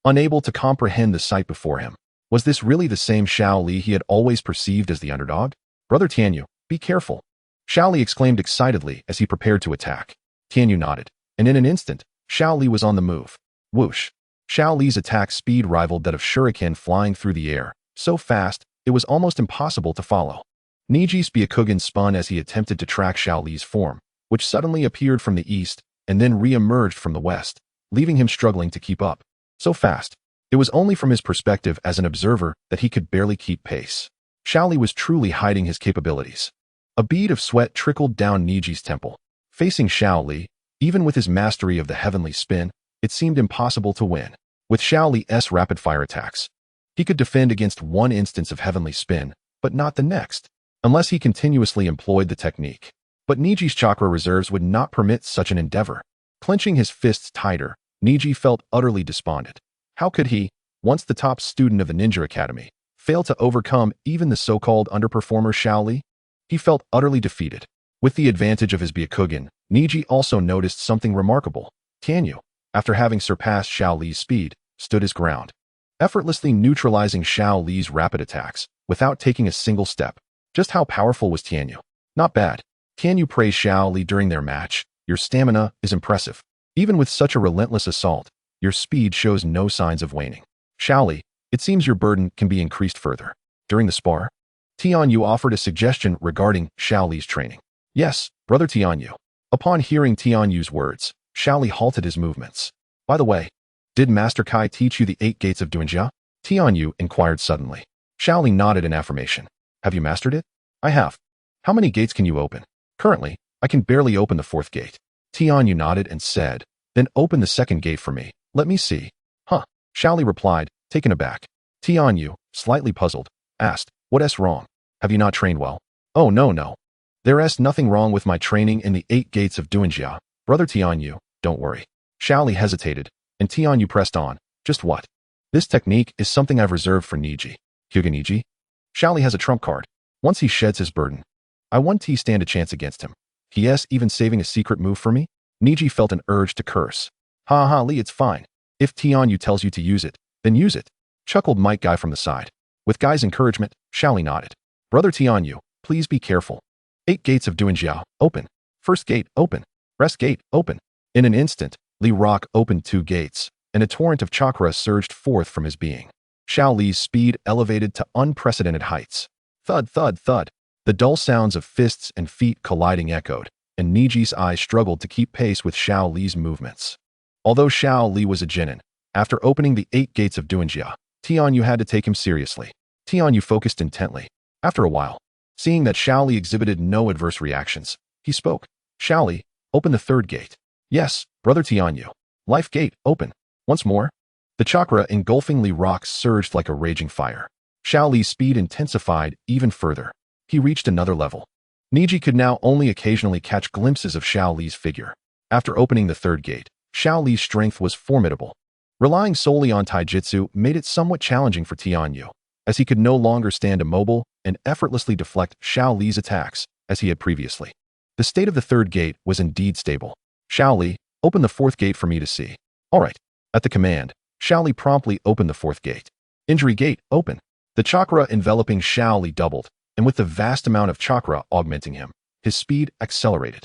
unable to comprehend the sight before him. Was this really the same Xiao Li he had always perceived as the underdog? Brother Tianyu, be careful. Xiao Li exclaimed excitedly as he prepared to attack. Tianyu nodded, and in an instant, Xiao Li was on the move. Whoosh! Xiao Li's attack speed rivaled that of shuriken flying through the air, so fast, it was almost impossible to follow. Niji's Byakugan spun as he attempted to track Xiao Li's form, which suddenly appeared from the east and then re-emerged from the west, leaving him struggling to keep up. So fast. It was only from his perspective as an observer that he could barely keep pace. Xiao Li was truly hiding his capabilities. A bead of sweat trickled down Niji's temple. Facing Xiao Li, even with his mastery of the heavenly spin, it seemed impossible to win. With Xiao Li's rapid-fire attacks, he could defend against one instance of heavenly spin, but not the next, unless he continuously employed the technique. But Niji's chakra reserves would not permit such an endeavor. Clenching his fists tighter, Niji felt utterly despondent. How could he, once the top student of the Ninja Academy, fail to overcome even the so-called underperformer Xiao Li? He felt utterly defeated. With the advantage of his Byakugan, Niji also noticed something remarkable. Tianyu, after having surpassed Xiao Li's speed, stood his ground, effortlessly neutralizing Xiao Li's rapid attacks, without taking a single step. Just how powerful was Tianyu? Not bad. Tianyu praised Xiao Li during their match. Your stamina is impressive. Even with such a relentless assault, your speed shows no signs of waning. Xiao Li, it seems your burden can be increased further. During the spar, Tianyu offered a suggestion regarding Xiao Li's training. Yes, brother Tianyu. Upon hearing Tianyu's words, Xiao Li halted his movements. By the way, did Master Kai teach you the 8 gates of Duanjia? Tianyu inquired suddenly. Xiao Li nodded in affirmation. Have you mastered it? I have. How many gates can you open? Currently, I can barely open the 4th gate. Tianyu nodded and said, then open the 2nd gate for me. Let me see. Huh. Xiao Li replied, taken aback. Tianyu, slightly puzzled, asked, what's wrong? Have you not trained well? Oh no. There's nothing wrong with my training in the 8 gates of Duanjia. Brother Tianyu, don't worry. Xiao Li hesitated, and Tianyu pressed on. Just what? This technique is something I've reserved for Niji. Hyuga Niji? Xiao Li has a trump card. Once he sheds his burden, I won't stand a chance against him. He even saving a secret move for me? Niji felt an urge to curse. Ha, Li, it's fine. If Tianyu tells you to use it, then use it. Chuckled Mike Guy from the side. With Guy's encouragement, Xiao Li nodded. Brother Tianyu, please be careful. 8 gates of Duanjia, open. 1st gate, open. Rest gate, open. In an instant, Li Rock opened 2 gates, and a torrent of chakra surged forth from his being. Xiao Li's speed elevated to unprecedented heights. Thud, thud, thud. The dull sounds of fists and feet colliding echoed, and Niji's eyes struggled to keep pace with Xiao Li's movements. Although Xiao Li was a genin, after opening the 8 gates of Duanjia, Tianyu had to take him seriously. Tianyu focused intently. After a while, seeing that Xiao Li exhibited no adverse reactions, he spoke. Xiao Li, open the 3rd gate. Yes, brother Tianyu. Life gate, open. Once more. The chakra engulfing Li Rock surged like a raging fire. Xiao Li's speed intensified even further. He reached another level. Niji could now only occasionally catch glimpses of Xiao Li's figure. After opening the 3rd gate, Xiao Li's strength was formidable. Relying solely on taijutsu made it somewhat challenging for Tianyu, as he could no longer stand immobile and effortlessly deflect Xiao Li's attacks as he had previously. The state of the 3rd gate was indeed stable. Xiao Li, open the 4th gate for me to see. All right. At the command, Xiao Li promptly opened the 4th gate. Injury gate, open. The chakra enveloping Xiao Li doubled, and with the vast amount of chakra augmenting him, his speed accelerated.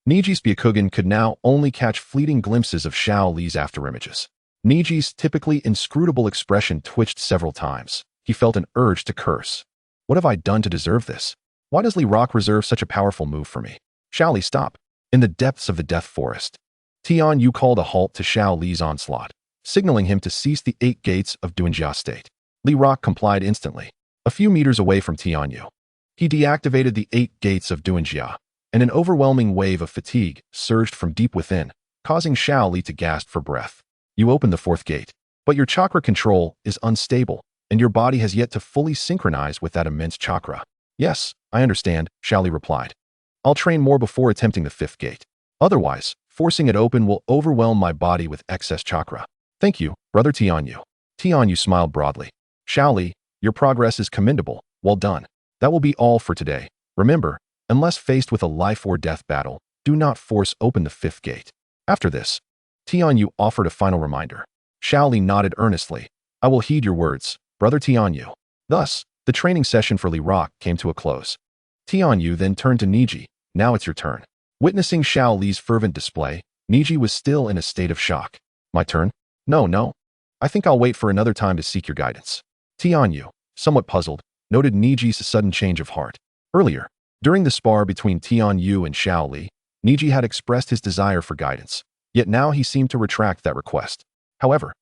Niji's Byakugan could now only catch fleeting glimpses of Xiao Li's afterimages. Niji's typically inscrutable expression twitched several times. He felt an urge to curse. What have I done to deserve this? Why does Li Rock reserve such a powerful move for me? Xiao Li, stop. In the depths of the death forest, Tianyu called a halt to Xiao Li's onslaught, signaling him to cease the 8 gates of Duanjia state. Li Rock complied instantly. A few meters away from Tianyu, he deactivated the 8 gates of Duanjia, and an overwhelming wave of fatigue surged from deep within, causing Xiao Li to gasp for breath. You opened the 4th gate, but your chakra control is unstable, and your body has yet to fully synchronize with that immense chakra. Yes, I understand, Xiao Li replied. I'll train more before attempting the 5th gate. Otherwise, forcing it open will overwhelm my body with excess chakra. Thank you, brother Tianyu. Tianyu smiled broadly. Xiao Li, your progress is commendable. Well done. That will be all for today. Remember, unless faced with a life or death battle, do not force open the 5th gate. After this, Tianyu offered a final reminder. Xiao Li nodded earnestly. I will heed your words, brother Tianyu. Thus, the training session for Li Rock came to a close. Tianyu then turned to Niji. Now it's your turn. Witnessing Xiao Li's fervent display, Niji was still in a state of shock. My turn? No. I think I'll wait for another time to seek your guidance. Tianyu, somewhat puzzled, noted Niji's sudden change of heart. Earlier, during the spar between Tianyu and Xiao Li, Niji had expressed his desire for guidance. Yet now he seemed to retract that request. However,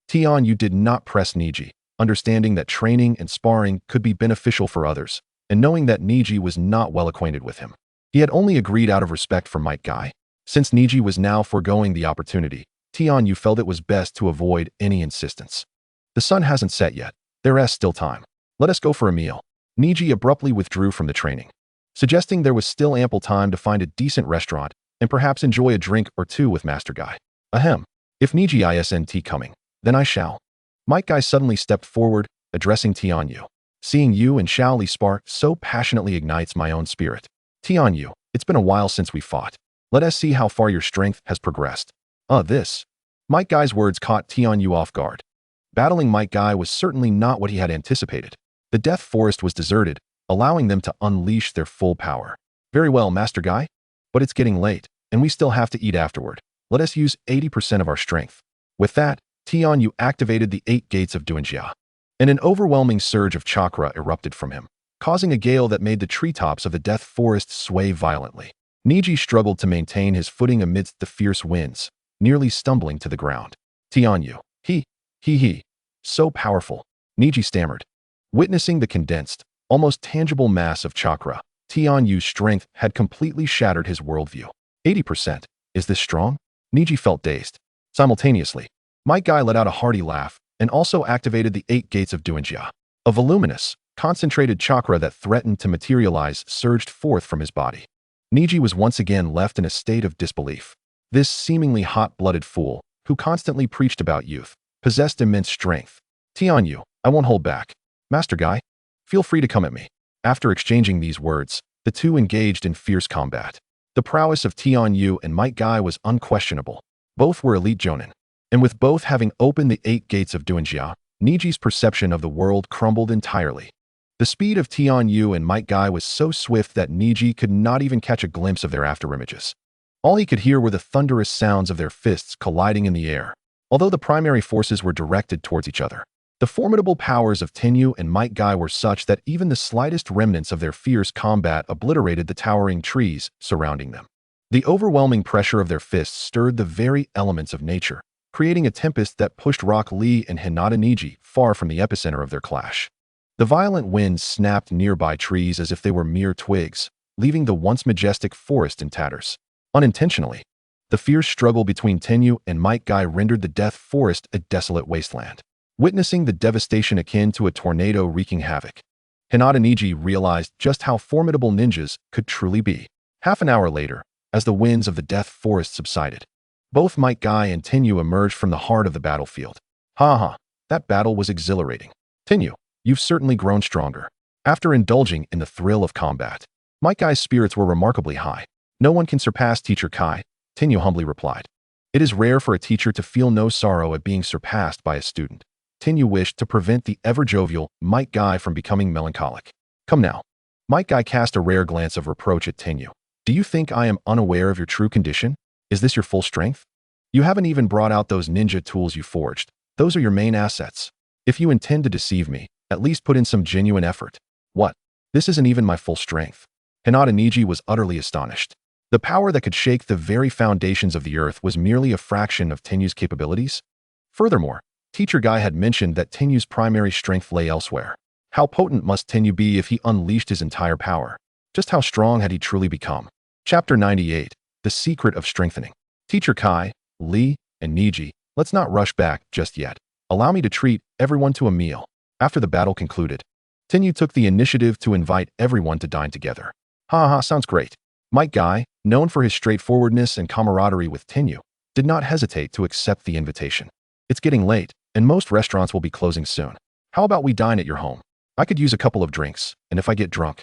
Tianyu did not press Niji, understanding that training and sparring could be beneficial for others, and knowing that Niji was not well acquainted with him. He had only agreed out of respect for Might Guy. Since Niji was now foregoing the opportunity, Tianyu felt it was best to avoid any insistence. The sun hasn't set yet. There is still time. Let us go for a meal. Niji abruptly withdrew from the training, suggesting there was still ample time to find a decent restaurant and perhaps enjoy a drink or two with Master Guy. Ahem. If Niji isn't coming, then I shall. Might Guy suddenly stepped forward, addressing Tianyu. Seeing you and Shaoli spark so passionately ignites my own spirit. Tianyu, it's been a while since we fought. Let us see how far your strength has progressed. This. Might Guy's words caught Tianyu off guard. Battling Might Guy was certainly not what he had anticipated. The Death Forest was deserted, allowing them to unleash their full power. Very well, Master Guy. But it's getting late, and we still have to eat afterward. Let us use 80% of our strength. With that, Tianyu activated the 8 gates of Duanjia, and an overwhelming surge of chakra erupted from him, causing a gale that made the treetops of the Death Forest sway violently. Niji struggled to maintain his footing amidst the fierce winds, nearly stumbling to the ground. Tianyu, he, so powerful, Niji stammered. Witnessing the condensed, almost tangible mass of chakra, Tianyu's strength had completely shattered his worldview. 80%. Is this strong? Niji felt dazed. Simultaneously, Might Guy let out a hearty laugh and also activated the 8 gates of Duanjia. A voluminous, concentrated chakra that threatened to materialize surged forth from his body. Niji was once again left in a state of disbelief. This seemingly hot-blooded fool, who constantly preached about youth, possessed immense strength. Tianyu, I won't hold back. Master Guy, feel free to come at me. After exchanging these words, the two engaged in fierce combat. The prowess of Tianyu and Might Guy was unquestionable. Both were elite jonin. And with both having opened the 8 gates of Duanjia, Niji's perception of the world crumbled entirely. The speed of Tianyu and Might Guy was so swift that Niji could not even catch a glimpse of their afterimages. All he could hear were the thunderous sounds of their fists colliding in the air, although the primary forces were directed towards each other. The formidable powers of Tianyu and Might Guy were such that even the slightest remnants of their fierce combat obliterated the towering trees surrounding them. The overwhelming pressure of their fists stirred the very elements of nature, creating a tempest that pushed Rock Lee and Hinata Niji far from the epicenter of their clash. The violent winds snapped nearby trees as if they were mere twigs, leaving the once majestic forest in tatters. Unintentionally, the fierce struggle between Tianyu and Might Guy rendered the Death Forest a desolate wasteland. Witnessing the devastation akin to a tornado wreaking havoc, Hinata Niji realized just how formidable ninjas could truly be. Half an hour later, as the winds of the Death Forest subsided, both Might Guy and Tianyu emerged from the heart of the battlefield. That battle was exhilarating. Tianyu, you've certainly grown stronger. After indulging in the thrill of combat, Might Guy's spirits were remarkably high. No one can surpass Teacher Kai, Tianyu humbly replied. It is rare for a teacher to feel no sorrow at being surpassed by a student. Tianyu wished to prevent the ever-jovial Might Guy from becoming melancholic. Come now. Might Guy cast a rare glance of reproach at Tianyu. Do you think I am unaware of your true condition? Is this your full strength? You haven't even brought out those ninja tools you forged. Those are your main assets. If you intend to deceive me, at least put in some genuine effort. What? This isn't even my full strength. Hinata Niji was utterly astonished. The power that could shake the very foundations of the earth was merely a fraction of Tianyu's capabilities. Furthermore, Teacher Guy had mentioned that Tianyu's primary strength lay elsewhere. How potent must Tianyu be if he unleashed his entire power? Just how strong had he truly become? Chapter 98. The Secret of Strengthening. Teacher Kai, Lee, and Niji, let's not rush back just yet. Allow me to treat everyone to a meal. After the battle concluded, Tianyu took the initiative to invite everyone to dine together. Sounds great. Might Guy, known for his straightforwardness and camaraderie with Tianyu, did not hesitate to accept the invitation. It's getting late, and most restaurants will be closing soon. How about we dine at your home? I could use a couple of drinks, and if I get drunk,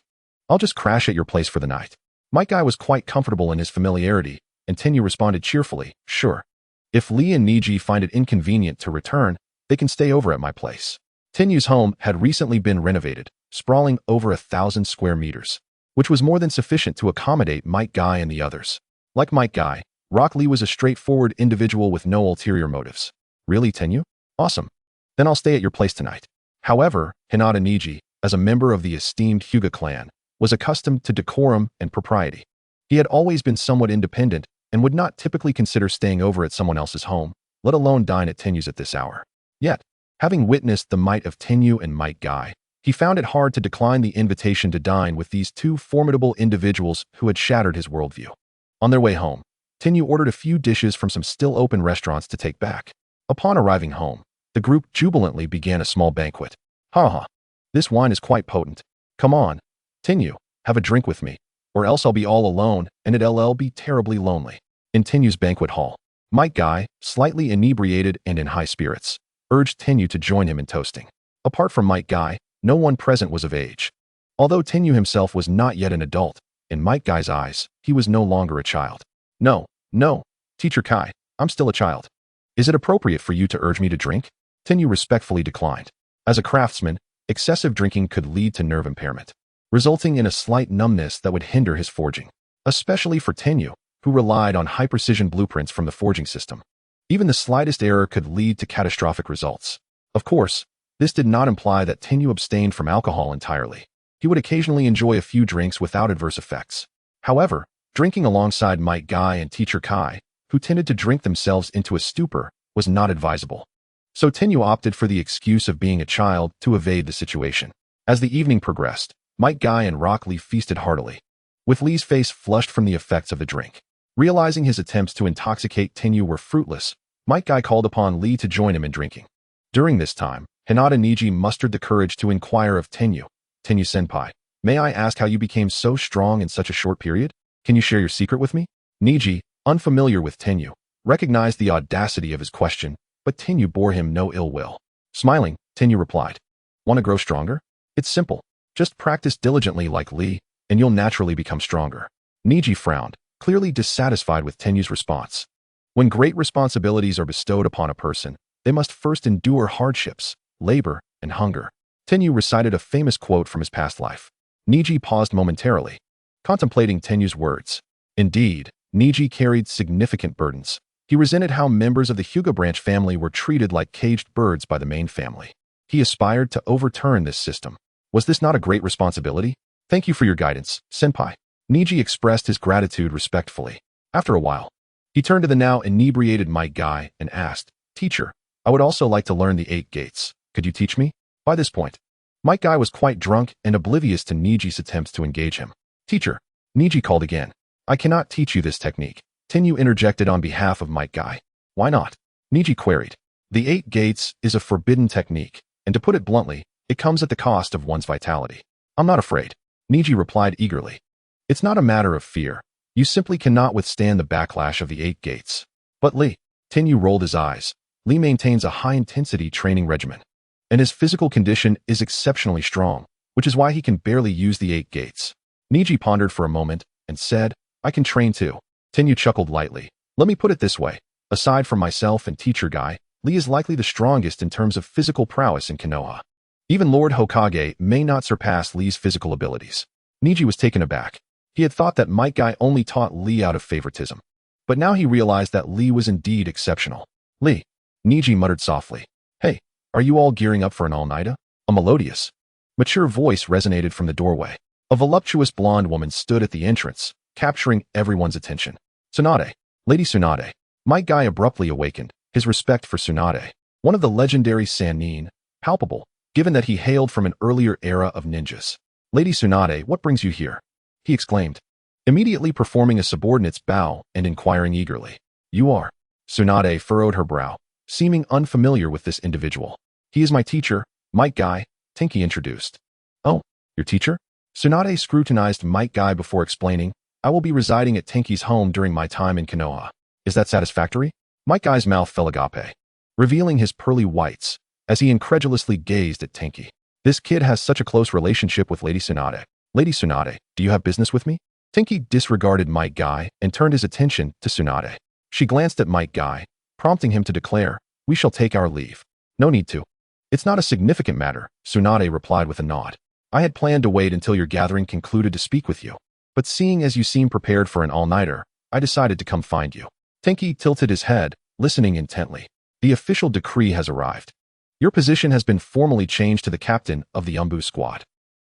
I'll just crash at your place for the night. Might Guy was quite comfortable in his familiarity, and Tianyu responded cheerfully, sure. If Lee and Niji find it inconvenient to return, they can stay over at my place. Tianyu's home had recently been renovated, sprawling over 1,000 square meters, which was more than sufficient to accommodate Might Guy and the others. Like Might Guy, Rock Lee was a straightforward individual with no ulterior motives. Really, Tianyu? Awesome. Then I'll stay at your place tonight. However, Hinata Niji, as a member of the esteemed Hyuga clan, was accustomed to decorum and propriety. He had always been somewhat independent and would not typically consider staying over at someone else's home, let alone dine at Tenyu's at this hour. Yet, having witnessed the might of Tenyu and Might Guy, he found it hard to decline the invitation to dine with these two formidable individuals who had shattered his worldview. On their way home, Tenyu ordered a few dishes from some still-open restaurants to take back. Upon arriving home, the group jubilantly began a small banquet. Ha! This wine is quite potent. Come on, Tenyu, have a drink with me, or else I'll be all alone and it'll be terribly lonely. In Tenyu's banquet hall, Might Guy, slightly inebriated and in high spirits, urged Tenyu to join him in toasting. Apart from Might Guy, no one present was of age. Although Tenyu himself was not yet an adult, in Might Guy's eyes, he was no longer a child. No, Teacher Kai, I'm still a child. Is it appropriate for you to urge me to drink? Tenyu respectfully declined. As a craftsman, excessive drinking could lead to nerve impairment, resulting in a slight numbness that would hinder his forging, especially for Tenyu, who relied on high-precision blueprints from the forging system. Even the slightest error could lead to catastrophic results. Of course, this did not imply that Tenyu abstained from alcohol entirely. He would occasionally enjoy a few drinks without adverse effects. However, drinking alongside Might Guy and Teacher Kai, who tended to drink themselves into a stupor, was not advisable. So Tenyu opted for the excuse of being a child to evade the situation. As the evening progressed, Might Guy and Rock Lee feasted heartily, with Lee's face flushed from the effects of the drink. Realizing his attempts to intoxicate Tenyu were fruitless, Might Guy called upon Lee to join him in drinking. During this time, Hinata Niji mustered the courage to inquire of Tenyu. Tenyu-senpai, may I ask how you became so strong in such a short period? Can you share your secret with me? Niji, unfamiliar with Tenyu, recognized the audacity of his question, but Tenyu bore him no ill will. Smiling, Tenyu replied, Want to grow stronger? It's simple. Just practice diligently like Lee, and you'll naturally become stronger. Niji frowned, clearly dissatisfied with Tenyu's response. When great responsibilities are bestowed upon a person, they must first endure hardships, labor, and hunger. Tenyu recited a famous quote from his past life. Niji paused momentarily, contemplating Tenyu's words. Indeed, Niji carried significant burdens. He resented how members of the Hyuga branch family were treated like caged birds by the main family. He aspired to overturn this system. Was this not a great responsibility? Thank you for your guidance, senpai. Niji expressed his gratitude respectfully. After a while, he turned to the now inebriated Might Guy and asked, Teacher, I would also like to learn the 8 gates. Could you teach me? By this point, Might Guy was quite drunk and oblivious to Niji's attempts to engage him. Teacher, Niji called again. I cannot teach you this technique. Tenyu interjected on behalf of Might Guy. Why not? Niji queried. The 8 gates is a forbidden technique, and to put it bluntly, it comes at the cost of one's vitality. I'm not afraid. Niji replied eagerly. It's not a matter of fear. You simply cannot withstand the backlash of the 8 gates. But Lee, Tenyu rolled his eyes. Lee maintains a high-intensity training regimen, and his physical condition is exceptionally strong, which is why he can barely use the 8 gates. Niji pondered for a moment and said, I can train too. Tenyu chuckled lightly. Let me put it this way. Aside from myself and Teacher Guy, Lee is likely the strongest in terms of physical prowess in Konoha. Even Lord Hokage may not surpass Lee's physical abilities. Niji was taken aback. He had thought that Might Guy only taught Lee out of favoritism. But now he realized that Lee was indeed exceptional. Lee, Niji muttered softly. Hey, are you all gearing up for an all-nighter? A melodious, mature voice resonated from the doorway. A voluptuous blonde woman stood at the entrance, capturing everyone's attention. Tsunade, Lady Tsunade. Might Guy abruptly awakened, his respect for Tsunade, one of the legendary Sannin, palpable, given that he hailed from an earlier era of ninjas. Lady Tsunade, what brings you here? He exclaimed, immediately performing a subordinate's bow and inquiring eagerly. You are? Tsunade furrowed her brow, seeming unfamiliar with this individual. He is my teacher, Might Guy, Tenki introduced. Oh, your teacher? Tsunade scrutinized Might Guy before explaining, I will be residing at Tenki's home during my time in Konoha. Is that satisfactory? Might Guy's mouth fell agape, revealing his pearly whites, as he incredulously gazed at Tenki. This kid has such a close relationship with Lady Tsunade. Lady Tsunade, do you have business with me? Tenki disregarded Might Guy and turned his attention to Tsunade. She glanced at Might Guy, prompting him to declare, we shall take our leave. No need to. It's not a significant matter, Tsunade replied with a nod. I had planned to wait until your gathering concluded to speak with you. But seeing as you seem prepared for an all-nighter, I decided to come find you. Tenki tilted his head, listening intently. The official decree has arrived. Your position has been formally changed to the captain of the Umbu squad.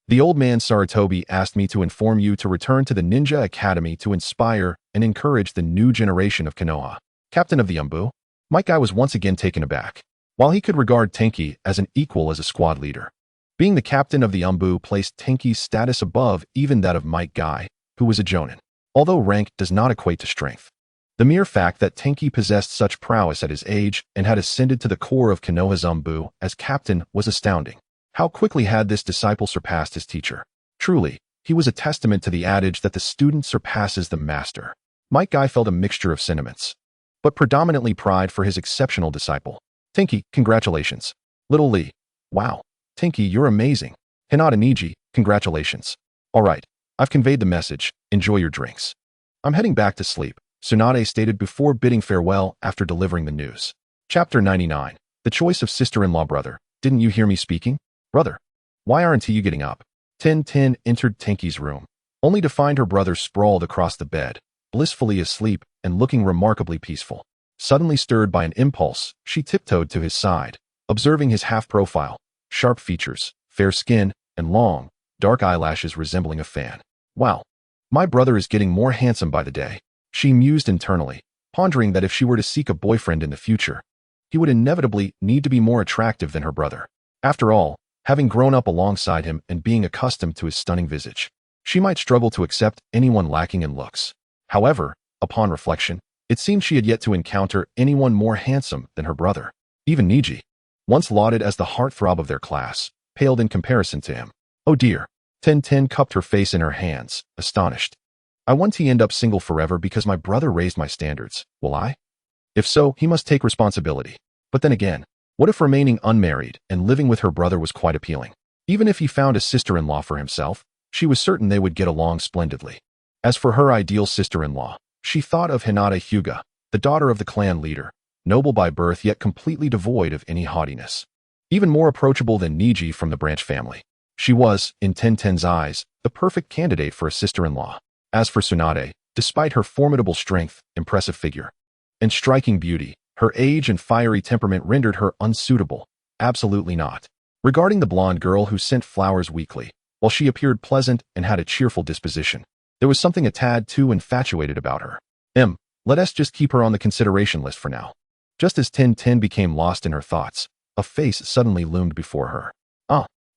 The old man Sarutobi asked me to inform you to return to the Ninja Academy to inspire and encourage the new generation of Konoha. Captain of the Umbu? Might Guy was once again taken aback. While he could regard Tenki as an equal as a squad leader, being the captain of the Umbu placed Tenki's status above even that of Might Guy, who was a jonin. Although rank does not equate to strength, the mere fact that Tenki possessed such prowess at his age and had ascended to the core of Konoha's Umbu as captain was astounding. How quickly had this disciple surpassed his teacher? Truly, he was a testament to the adage that the student surpasses the master. Might Guy felt a mixture of sentiments, but predominantly pride for his exceptional disciple. Tenki, congratulations. Little Lee, wow. Tenki, you're amazing. Hinata Niji, congratulations. All right, I've conveyed the message. Enjoy your drinks. I'm heading back to sleep, Tsunade stated before bidding farewell after delivering the news. Chapter 99. The choice of sister-in-law. Brother, didn't you hear me speaking? Brother, why aren't you getting up? Ten entered Tenki's room, only to find her brother sprawled across the bed, blissfully asleep and looking remarkably peaceful. Suddenly stirred by an impulse, she tiptoed to his side, observing his half-profile, sharp features, fair skin, and long, dark eyelashes resembling a fan. Wow, my brother is getting more handsome by the day, she mused internally, pondering that if she were to seek a boyfriend in the future, he would inevitably need to be more attractive than her brother. After all, having grown up alongside him and being accustomed to his stunning visage, she might struggle to accept anyone lacking in looks. However, upon reflection, it seemed she had yet to encounter anyone more handsome than her brother. Even Niji, once lauded as the heartthrob of their class, paled in comparison to him. Oh dear. Ten cupped her face in her hands, astonished. I want to end up single forever because my brother raised my standards, will I? If so, he must take responsibility. But then again, what if remaining unmarried and living with her brother was quite appealing? Even if he found a sister-in-law for himself, she was certain they would get along splendidly. As for her ideal sister-in-law, she thought of Hinata Hyuga, the daughter of the clan leader, noble by birth yet completely devoid of any haughtiness. Even more approachable than Niji from the branch family. She was, in Ten's eyes, the perfect candidate for a sister-in-law. As for Tsunade, despite her formidable strength, impressive figure, and striking beauty, her age and fiery temperament rendered her unsuitable. Absolutely not. Regarding the blonde girl who sent flowers weekly, while she appeared pleasant and had a cheerful disposition, there was something a tad too infatuated about her. Let us just keep her on the consideration list for now. Just as Ten became lost in her thoughts, a face suddenly loomed before her.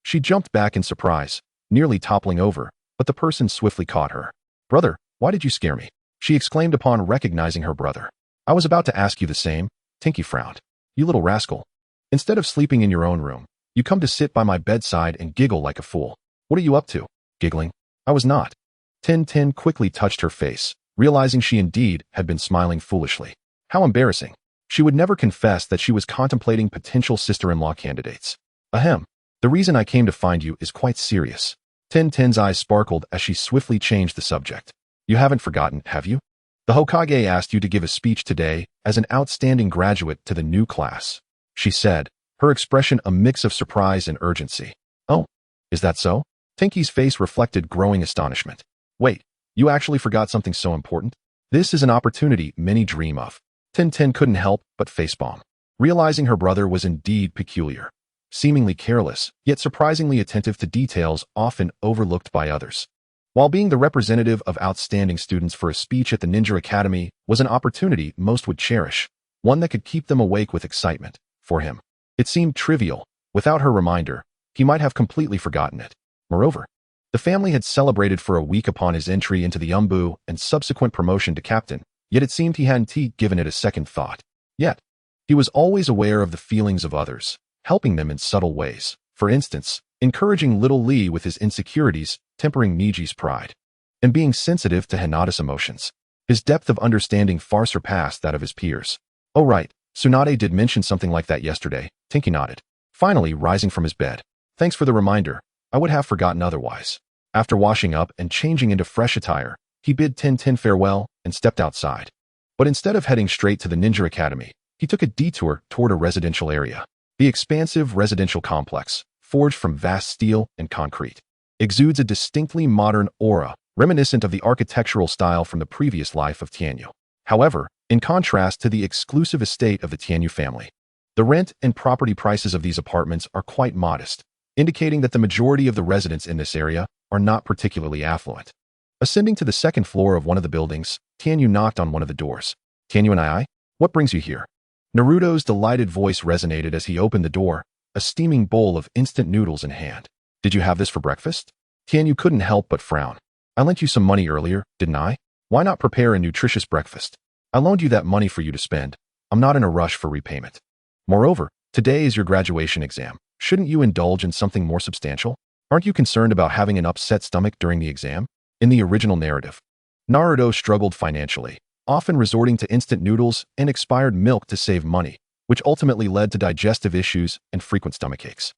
She jumped back in surprise, nearly toppling over, but the person swiftly caught her. Brother, why did you scare me? She exclaimed upon recognizing her brother. I was about to ask you the same. Tenki frowned. You little rascal. Instead of sleeping in your own room, you come to sit by my bedside and giggle like a fool. What are you up to? Giggling? I was not. Ten quickly touched her face, realizing she indeed had been smiling foolishly. How embarrassing. She would never confess that she was contemplating potential sister-in-law candidates. Ahem. The reason I came to find you is quite serious. Ten's eyes sparkled as she swiftly changed the subject. You haven't forgotten, have you? The Hokage asked you to give a speech today as an outstanding graduate to the new class, she said, her expression a mix of surprise and urgency. Oh, is that so? Tenki's face reflected growing astonishment. Wait, you actually forgot something so important? This is an opportunity many dream of. Ten couldn't help but facepalm, realizing her brother was indeed peculiar, seemingly careless, yet surprisingly attentive to details often overlooked by others. While being the representative of outstanding students for a speech at the Ninja Academy was an opportunity most would cherish, one that could keep them awake with excitement, for him, it seemed trivial. Without her reminder, he might have completely forgotten it. Moreover, the family had celebrated for a week upon his entry into the Umbu and subsequent promotion to captain, yet it seemed he hadn't given it a second thought. Yet, he was always aware of the feelings of others, helping them in subtle ways. For instance, encouraging little Lee with his insecurities, tempering Niji's pride, and being sensitive to Hinata's emotions. His depth of understanding far surpassed that of his peers. Oh right, Tsunade did mention something like that yesterday, Tenki nodded, finally rising from his bed. Thanks for the reminder, I would have forgotten otherwise. After washing up and changing into fresh attire, he bid Ten farewell and stepped outside. But instead of heading straight to the Ninja Academy, he took a detour toward a residential area. The expansive residential complex, forged from vast steel and concrete, exudes a distinctly modern aura, reminiscent of the architectural style from the previous life of Tianyu. However, in contrast to the exclusive estate of the Tianyu family, the rent and property prices of these apartments are quite modest, indicating that the majority of the residents in this area are not particularly affluent. Ascending to the second floor of one of the buildings, Tianyu knocked on one of the doors. Tianyu and I, what brings you here? Naruto's delighted voice resonated as he opened the door, a steaming bowl of instant noodles in hand. Did you have this for breakfast? Tianyu couldn't help but frown. I lent you some money earlier, didn't I? Why not prepare a nutritious breakfast? I loaned you that money for you to spend. I'm not in a rush for repayment. Moreover, today is your graduation exam. Shouldn't you indulge in something more substantial? Aren't you concerned about having an upset stomach during the exam? In the original narrative, Naruto struggled financially, often resorting to instant noodles and expired milk to save money, which ultimately led to digestive issues and frequent stomachaches.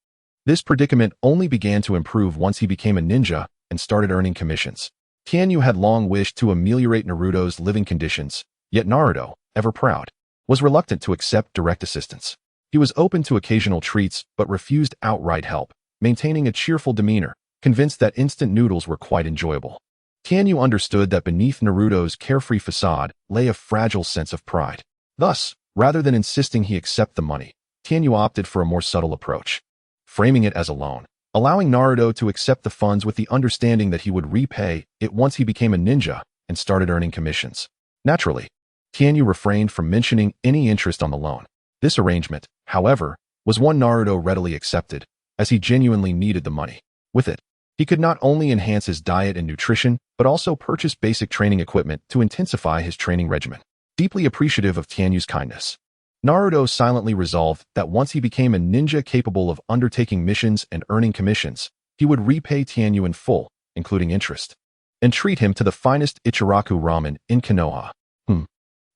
This predicament only began to improve once he became a ninja and started earning commissions. Tianyu had long wished to ameliorate Naruto's living conditions, yet Naruto, ever proud, was reluctant to accept direct assistance. He was open to occasional treats but refused outright help, maintaining a cheerful demeanor, convinced that instant noodles were quite enjoyable. Tianyu understood that beneath Naruto's carefree facade lay a fragile sense of pride. Thus, rather than insisting he accept the money, Tianyu opted for a more subtle approach, framing it as a loan, allowing Naruto to accept the funds with the understanding that he would repay it once he became a ninja and started earning commissions. Naturally, Tianyu refrained from mentioning any interest on the loan. This arrangement, however, was one Naruto readily accepted, as he genuinely needed the money. With it, he could not only enhance his diet and nutrition, but also purchase basic training equipment to intensify his training regimen. Deeply appreciative of Tianyu's kindness, Naruto silently resolved that once he became a ninja capable of undertaking missions and earning commissions, he would repay Tianyu in full, including interest, and treat him to the finest Ichiraku ramen in Konoha.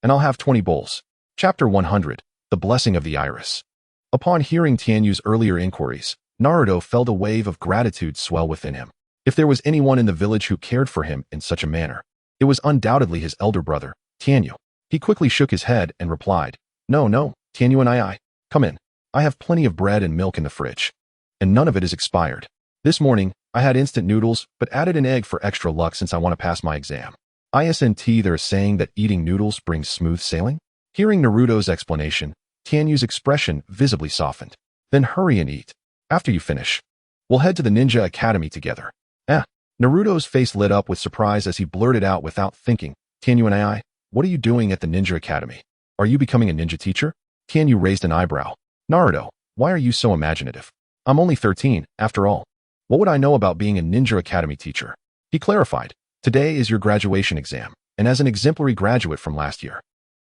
And I'll have 20 bowls. Chapter 100, The Blessing of the Iris. Upon hearing Tianyu's earlier inquiries, Naruto felt a wave of gratitude swell within him. If there was anyone in the village who cared for him in such a manner, it was undoubtedly his elder brother, Tianyu. He quickly shook his head and replied, No, Tianyu and I, come in. I have plenty of bread and milk in the fridge, and none of it is expired. This morning, I had instant noodles, but added an egg for extra luck since I want to pass my exam. Isn't there a saying that eating noodles brings smooth sailing? Hearing Naruto's explanation, Tianyu's expression visibly softened. Then hurry and eat. After you finish, we'll head to the Ninja Academy together. Naruto's face lit up with surprise as he blurted out without thinking, Tianyu and I, what are you doing at the Ninja Academy? Are you becoming a ninja teacher? Tianyu raised an eyebrow. Naruto, why are you so imaginative? I'm only 13, after all. What would I know about being a Ninja Academy teacher? He clarified, today is your graduation exam, and as an exemplary graduate from last year,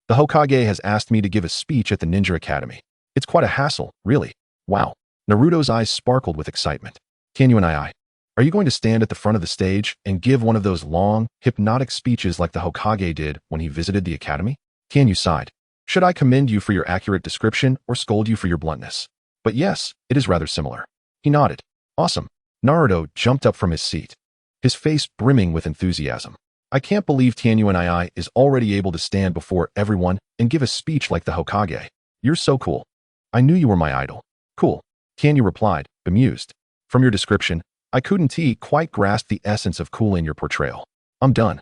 the Hokage has asked me to give a speech at the Ninja Academy. It's quite a hassle, really. Wow. Naruto's eyes sparkled with excitement. Tianyu and I, are you going to stand at the front of the stage and give one of those long, hypnotic speeches like the Hokage did when he visited the academy? Tianyu sighed. Should I commend you for your accurate description or scold you for your bluntness? But yes, it is rather similar. He nodded. Awesome. Naruto jumped up from his seat, his face brimming with enthusiasm. I can't believe Tianyu and I is already able to stand before everyone and give a speech like the Hokage. You're so cool. I knew you were my idol. Cool. Tianyu replied, bemused. From your description, I couldn't quite grasp the essence of cool in your portrayal. I'm done.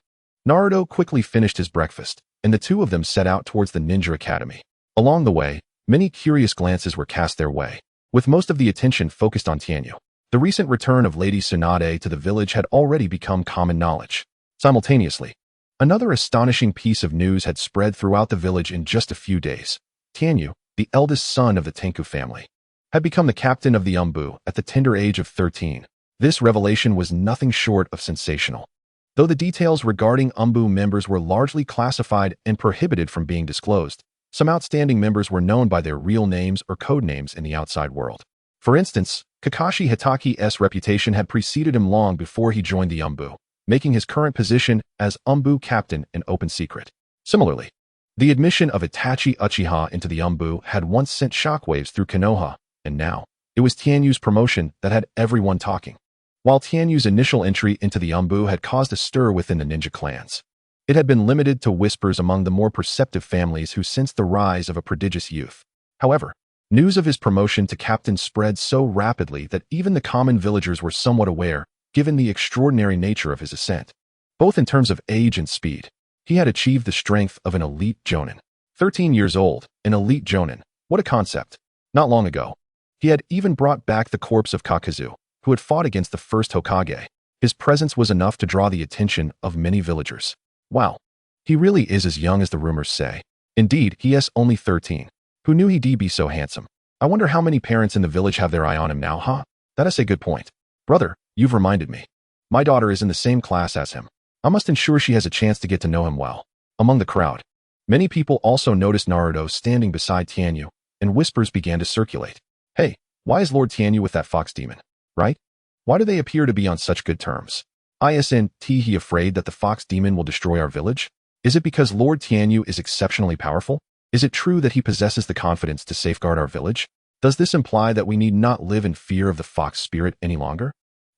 Naruto quickly finished his breakfast, and the two of them set out towards the Ninja Academy. Along the way, many curious glances were cast their way, with most of the attention focused on Tianyu. The recent return of Lady Tsunade to the village had already become common knowledge. Simultaneously, another astonishing piece of news had spread throughout the village in just a few days. Tianyu, the eldest son of the Tenku family, had become the captain of the Umbu at the tender age of 13. This revelation was nothing short of sensational. Though the details regarding Umbu members were largely classified and prohibited from being disclosed, some outstanding members were known by their real names or code names in the outside world. For instance, Kakashi Hitaki's reputation had preceded him long before he joined the Umbu, making his current position as Umbu captain an open secret. Similarly, the admission of Itachi Uchiha into the Umbu had once sent shockwaves through Konoha, and now, it was Tianyu's promotion that had everyone talking. While Tianyu's initial entry into the Umbu had caused a stir within the ninja clans, it had been limited to whispers among the more perceptive families who sensed the rise of a prodigious youth. However, news of his promotion to captain spread so rapidly that even the common villagers were somewhat aware, given the extraordinary nature of his ascent. Both in terms of age and speed, he had achieved the strength of an elite jonin. 13 years old, an elite jonin. What a concept. Not long ago, He had even brought back the corpse of Kakazu, who had fought against the first Hokage. His presence was enough to draw the attention of many villagers. Wow, he really is as young as the rumors say. Indeed, he is only 13. Who knew he'd be so handsome? I wonder how many parents in the village have their eye on him now, huh? That is a good point. Brother, you've reminded me. My daughter is in the same class as him. I must ensure she has a chance to get to know him well. Among the crowd, many people also noticed Naruto standing beside Tianyu, and whispers began to circulate. Hey, why is Lord Tianyu with that fox demon? Right? Why do they appear to be on such good terms? Isn't he afraid that the fox demon will destroy our village? Is it because Lord Tianyu is exceptionally powerful? Is it true that he possesses the confidence to safeguard our village? Does this imply that we need not live in fear of the fox spirit any longer?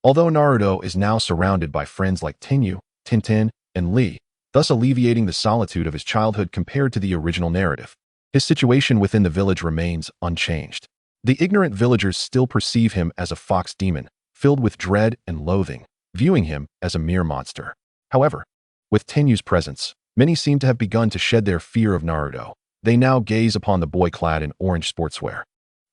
Although Naruto is now surrounded by friends like Tenyu, Tintin, and Lee, thus alleviating the solitude of his childhood compared to the original narrative, his situation within the village remains unchanged. The ignorant villagers still perceive him as a fox demon, filled with dread and loathing, viewing him as a mere monster. However, with Tenyu's presence, many seem to have begun to shed their fear of Naruto. They now gaze upon the boy clad in orange sportswear,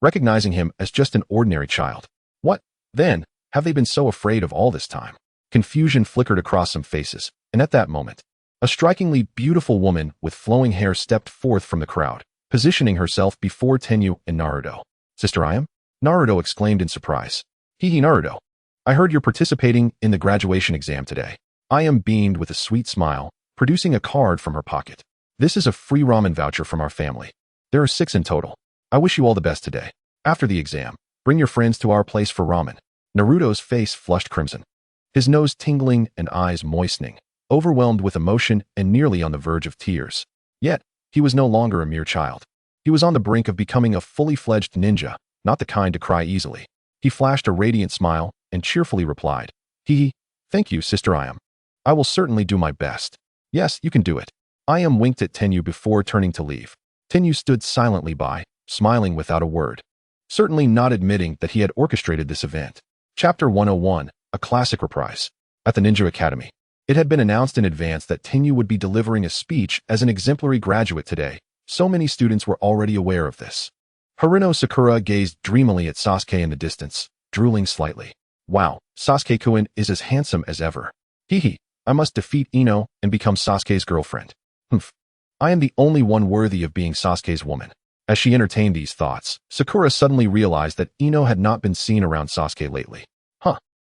recognizing him as just an ordinary child. What, then, have they been so afraid of all this time? Confusion flickered across some faces, and at that moment, a strikingly beautiful woman with flowing hair stepped forth from the crowd, positioning herself before Tenyu and Naruto. Sister I am? Naruto exclaimed in surprise. Hee Naruto. I heard you're participating in the graduation exam today. I am beamed with a sweet smile, producing a card from her pocket. This is a free ramen voucher from our family. There are 6 in total. I wish you all the best today. After the exam, bring your friends to our place for ramen. Naruto's face flushed crimson, his nose tingling and eyes moistening, overwhelmed with emotion and nearly on the verge of tears. Yet, he was no longer a mere child. He was on the brink of becoming a fully fledged ninja, not the kind to cry easily. He flashed a radiant smile and cheerfully replied, Thank you, Sister I am. I will certainly do my best. Yes, you can do it. I am winked at Tenyu before turning to leave. Tenyu stood silently by, smiling without a word, certainly not admitting that he had orchestrated this event. Chapter 101, a classic reprise. At the Ninja Academy, it had been announced in advance that Tenyu would be delivering a speech as an exemplary graduate today. So many students were already aware of this. Haruno Sakura gazed dreamily at Sasuke in the distance, drooling slightly. Wow, Sasuke-kun is as handsome as ever. I must defeat Ino and become Sasuke's girlfriend. Humph. I am the only one worthy of being Sasuke's woman. As she entertained these thoughts, Sakura suddenly realized that Ino had not been seen around Sasuke lately.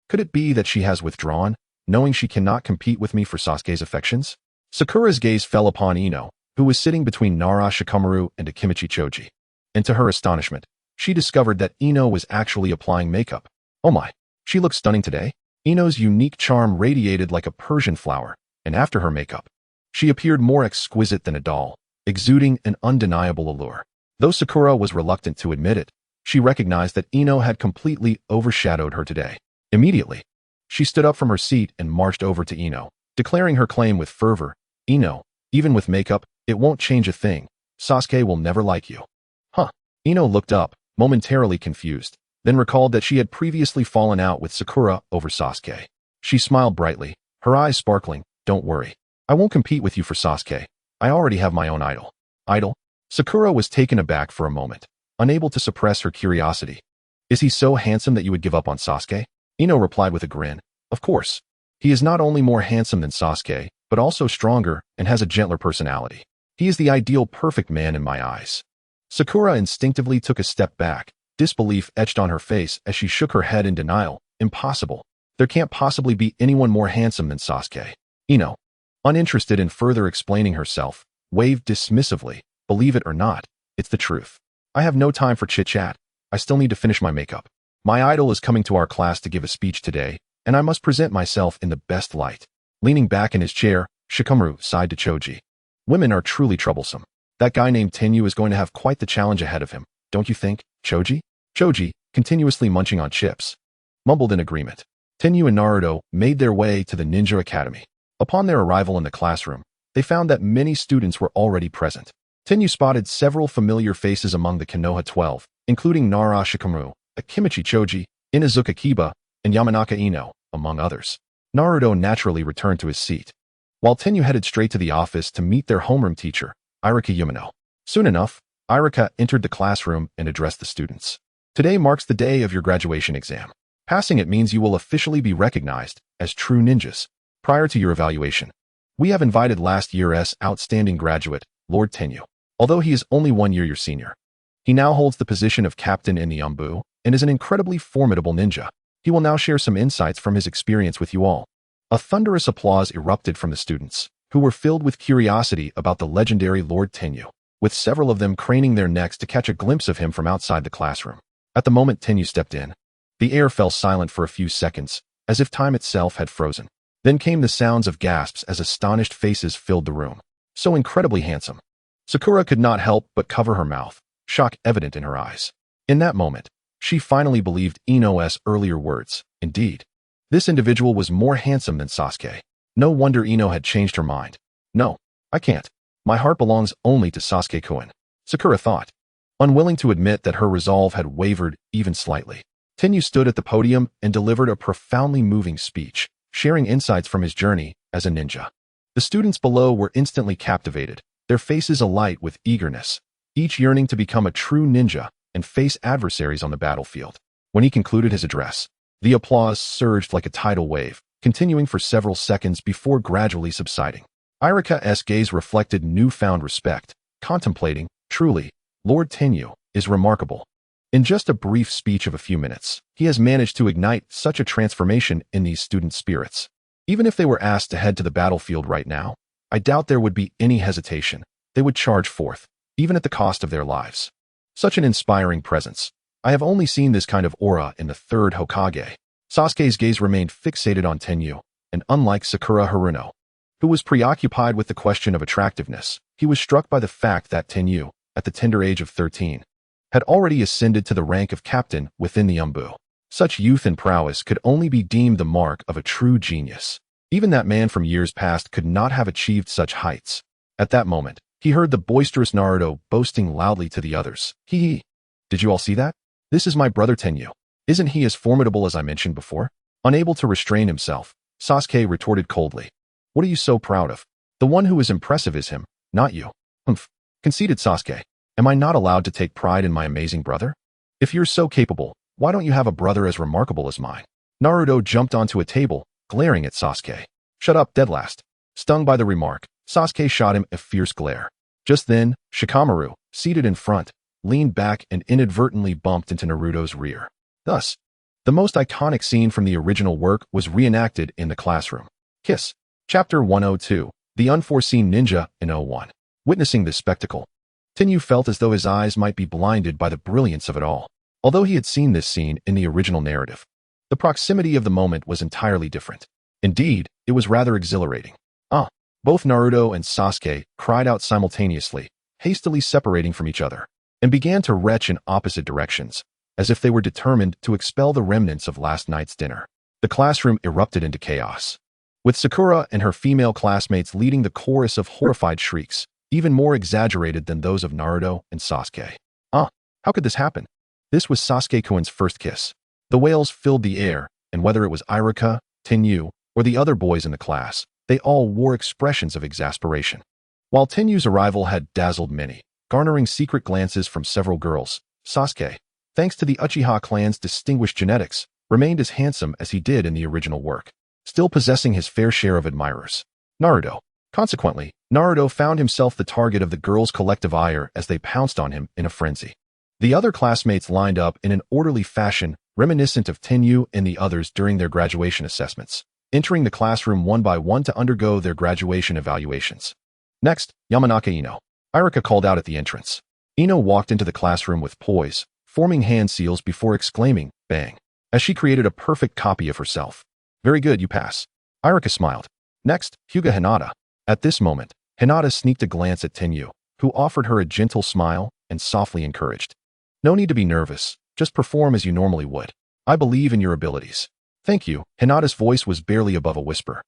Could it be that she has withdrawn, knowing she cannot compete with me for Sasuke's affections? Sakura's gaze fell upon Ino, who was sitting between Nara Shikamaru and Akimichi Choji. And to her astonishment, she discovered that Ino was actually applying makeup. Oh my, she looked stunning today. Ino's unique charm radiated like a Persian flower, and after her makeup, she appeared more exquisite than a doll, exuding an undeniable allure. Though Sakura was reluctant to admit it, she recognized that Ino had completely overshadowed her today. Immediately, she stood up from her seat and marched over to Ino, declaring her claim with fervor. Ino, even with makeup, it won't change a thing. Sasuke will never like you. Ino looked up, momentarily confused, then recalled that she had previously fallen out with Sakura over Sasuke. She smiled brightly, her eyes sparkling. Don't worry. I won't compete with you for Sasuke. I already have my own idol. Idol? Sakura was taken aback for a moment, unable to suppress her curiosity. Is he so handsome that you would give up on Sasuke? Ino replied with a grin. Of course. He is not only more handsome than Sasuke, but also stronger and has a gentler personality. He is the ideal perfect man in my eyes. Sakura instinctively took a step back, disbelief etched on her face as she shook her head in denial. Impossible. There can't possibly be anyone more handsome than Sasuke. Ino, uninterested in further explaining herself, waved dismissively. Believe it or not, it's the truth. I have no time for chit-chat. I still need to finish my makeup. My idol is coming to our class to give a speech today, and I must present myself in the best light. Leaning back in his chair, Shikamaru sighed to Choji. Women are truly troublesome. That guy named Tenyu is going to have quite the challenge ahead of him, don't you think, Choji? Choji, continuously munching on chips, mumbled in agreement. Tenyu and Naruto made their way to the Ninja Academy. Upon their arrival in the classroom, they found that many students were already present. Tenyu spotted several familiar faces among the Konoha 12, including Nara Shikamaru, Akimichi Choji, Inuzuka Kiba, and Yamanaka Ino, among others. Naruto naturally returned to his seat, while Tenyu headed straight to the office to meet their homeroom teacher, Irika Yumino. Soon enough, Irika entered the classroom and addressed the students. Today marks the day of your graduation exam. Passing it means you will officially be recognized as true ninjas. Prior to your evaluation, we have invited last year's outstanding graduate, Lord Tenyu. Although he is only 1 year your senior, he now holds the position of captain in the Yambu and is an incredibly formidable ninja. He will now share some insights from his experience with you all. A thunderous applause erupted from the students, who were filled with curiosity about the legendary Lord Tenyu, with several of them craning their necks to catch a glimpse of him from outside the classroom. At the moment Tenyu stepped in, the air fell silent for a few seconds, as if time itself had frozen. Then came the sounds of gasps as astonished faces filled the room. So incredibly handsome. Sakura could not help but cover her mouth, shock evident in her eyes. In that moment, she finally believed Ino's earlier words. Indeed, this individual was more handsome than Sasuke. No wonder Ino had changed her mind. No, I can't. My heart belongs only to Sasuke-kun, Sakura thought, unwilling to admit that her resolve had wavered even slightly. Tenyu stood at the podium and delivered a profoundly moving speech, sharing insights from his journey as a ninja. The students below were instantly captivated, their faces alight with eagerness, each yearning to become a true ninja and face adversaries on the battlefield. When he concluded his address, the applause surged like a tidal wave, continuing for several seconds before gradually subsiding. Irika's gaze reflected newfound respect, contemplating, truly, Lord Tenyu is remarkable. In just a brief speech of a few minutes, he has managed to ignite such a transformation in these student spirits. Even if they were asked to head to the battlefield right now, I doubt there would be any hesitation. They would charge forth, even at the cost of their lives. Such an inspiring presence. I have only seen this kind of aura in the third Hokage. Sasuke's gaze remained fixated on Tenyu, and unlike Sakura Haruno, who was preoccupied with the question of attractiveness, he was struck by the fact that Tenyu, at the tender age of 13, had already ascended to the rank of captain within the Yambu. Such youth and prowess could only be deemed the mark of a true genius. Even that man from years past could not have achieved such heights. At that moment, he heard the boisterous Naruto boasting loudly to the others. Hee. Did you all see that? This is my brother Tenyu. Isn't he as formidable as I mentioned before? Unable to restrain himself, Sasuke retorted coldly. What are you so proud of? The one who is impressive is him, not you. Humph, conceded Sasuke. Am I not allowed to take pride in my amazing brother? If you're so capable, why don't you have a brother as remarkable as mine? Naruto jumped onto a table, glaring at Sasuke. Shut up, dead last. Stung by the remark, Sasuke shot him a fierce glare. Just then, Shikamaru, seated in front, leaned back and inadvertently bumped into Naruto's rear. Thus, the most iconic scene from the original work was reenacted in the classroom. Kiss. Chapter 102, The Unforeseen Ninja in 01. Witnessing this spectacle, Tenyu felt as though his eyes might be blinded by the brilliance of it all. Although he had seen this scene in the original narrative, the proximity of the moment was entirely different. Indeed, it was rather exhilarating. Both Naruto and Sasuke cried out simultaneously, hastily separating from each other, and began to retch in opposite directions, as if they were determined to expel the remnants of last night's dinner. The classroom erupted into chaos, with Sakura and her female classmates leading the chorus of horrified shrieks, even more exaggerated than those of Naruto and Sasuke. How could this happen? This was Sasuke-kun's first kiss. The wails filled the air, and whether it was Irika, Tenyu, or the other boys in the class, they all wore expressions of exasperation. While Tenyu's arrival had dazzled many, garnering secret glances from several girls, Sasuke, thanks to the Uchiha clan's distinguished genetics, remained as handsome as he did in the original work, still possessing his fair share of admirers. Consequently, Naruto found himself the target of the girls' collective ire as they pounced on him in a frenzy. The other classmates lined up in an orderly fashion reminiscent of Tenyu and the others during their graduation assessments, entering the classroom one by one to undergo their graduation evaluations. Next, Yamanaka Ino. Irika called out at the entrance. Ino walked into the classroom with poise, forming hand seals before exclaiming, bang, as she created a perfect copy of herself. Very good, you pass. Irika smiled. Next, Hyuga Hinata. At this moment, Hinata sneaked a glance at Tenyu, who offered her a gentle smile and softly encouraged. No need to be nervous, just perform as you normally would. I believe in your abilities. Thank you. Hinata's voice was barely above a whisper.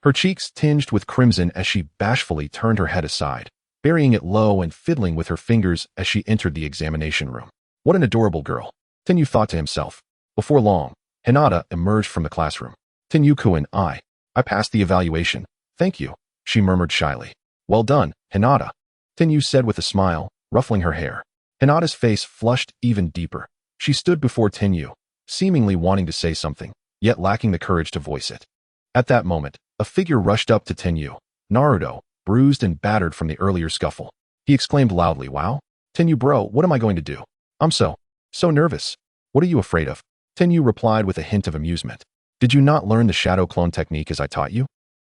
Her cheeks tinged with crimson as she bashfully turned her head aside, burying it low and fiddling with her fingers as she entered the examination room. What an adorable girl, Tenyu thought to himself. Before long, Hinata emerged from the classroom. Tenyu-kun, I passed the evaluation. Thank you, she murmured shyly. Well done, Hinata, Tenyu said with a smile, ruffling her hair. Hinata's face flushed even deeper. She stood before Tenyu, seemingly wanting to say something, yet lacking the courage to voice it. At that moment, a figure rushed up to Tenyu, Naruto, bruised and battered from the earlier scuffle. He exclaimed loudly, "Wow? Tenyu bro, what am I going to do? I'm so nervous. What are you afraid of?" Tenyu replied with a hint of amusement. "Did you not learn the shadow clone technique as I taught you?"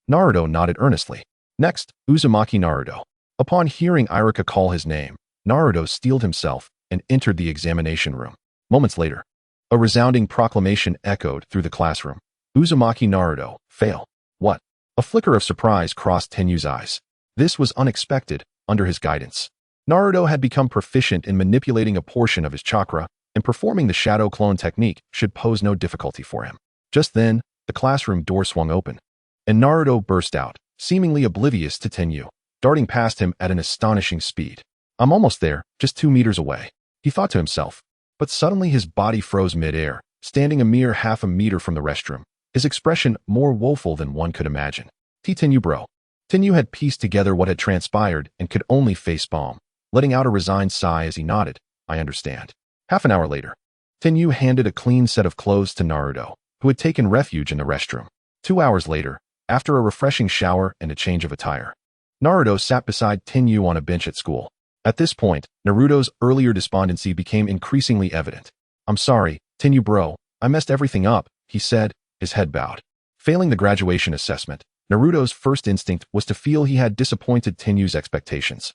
Naruto nodded earnestly. Next, Uzumaki Naruto. Upon hearing Iruka call his name, Naruto steeled himself and entered the examination room. Moments later, a resounding proclamation echoed through the classroom. "Uzumaki Naruto, fail." What? A flicker of surprise crossed Tenyu's eyes. This was unexpected under his guidance. Naruto had become proficient in manipulating a portion of his chakra, and performing the shadow clone technique should pose no difficulty for him. Just then, the classroom door swung open, and Naruto burst out, seemingly oblivious to Tenyu, darting past him at an astonishing speed. "I'm almost there, just 2 meters away," he thought to himself. But suddenly his body froze mid-air, standing a mere half a meter from the restroom, his expression more woeful than one could imagine. "Tenyu bro." Tenyu had pieced together what had transpired and could only facepalm, letting out a resigned sigh as he nodded, "I understand." Half an hour later, Tenyu handed a clean set of clothes to Naruto, who had taken refuge in the restroom. 2 hours later, after a refreshing shower and a change of attire, Naruto sat beside Tenyu on a bench at school. At this point, Naruto's earlier despondency became increasingly evident. "I'm sorry, Tenyu bro, I messed everything up," he said, his head bowed. Failing the graduation assessment, Naruto's first instinct was to feel he had disappointed Tenyu's expectations.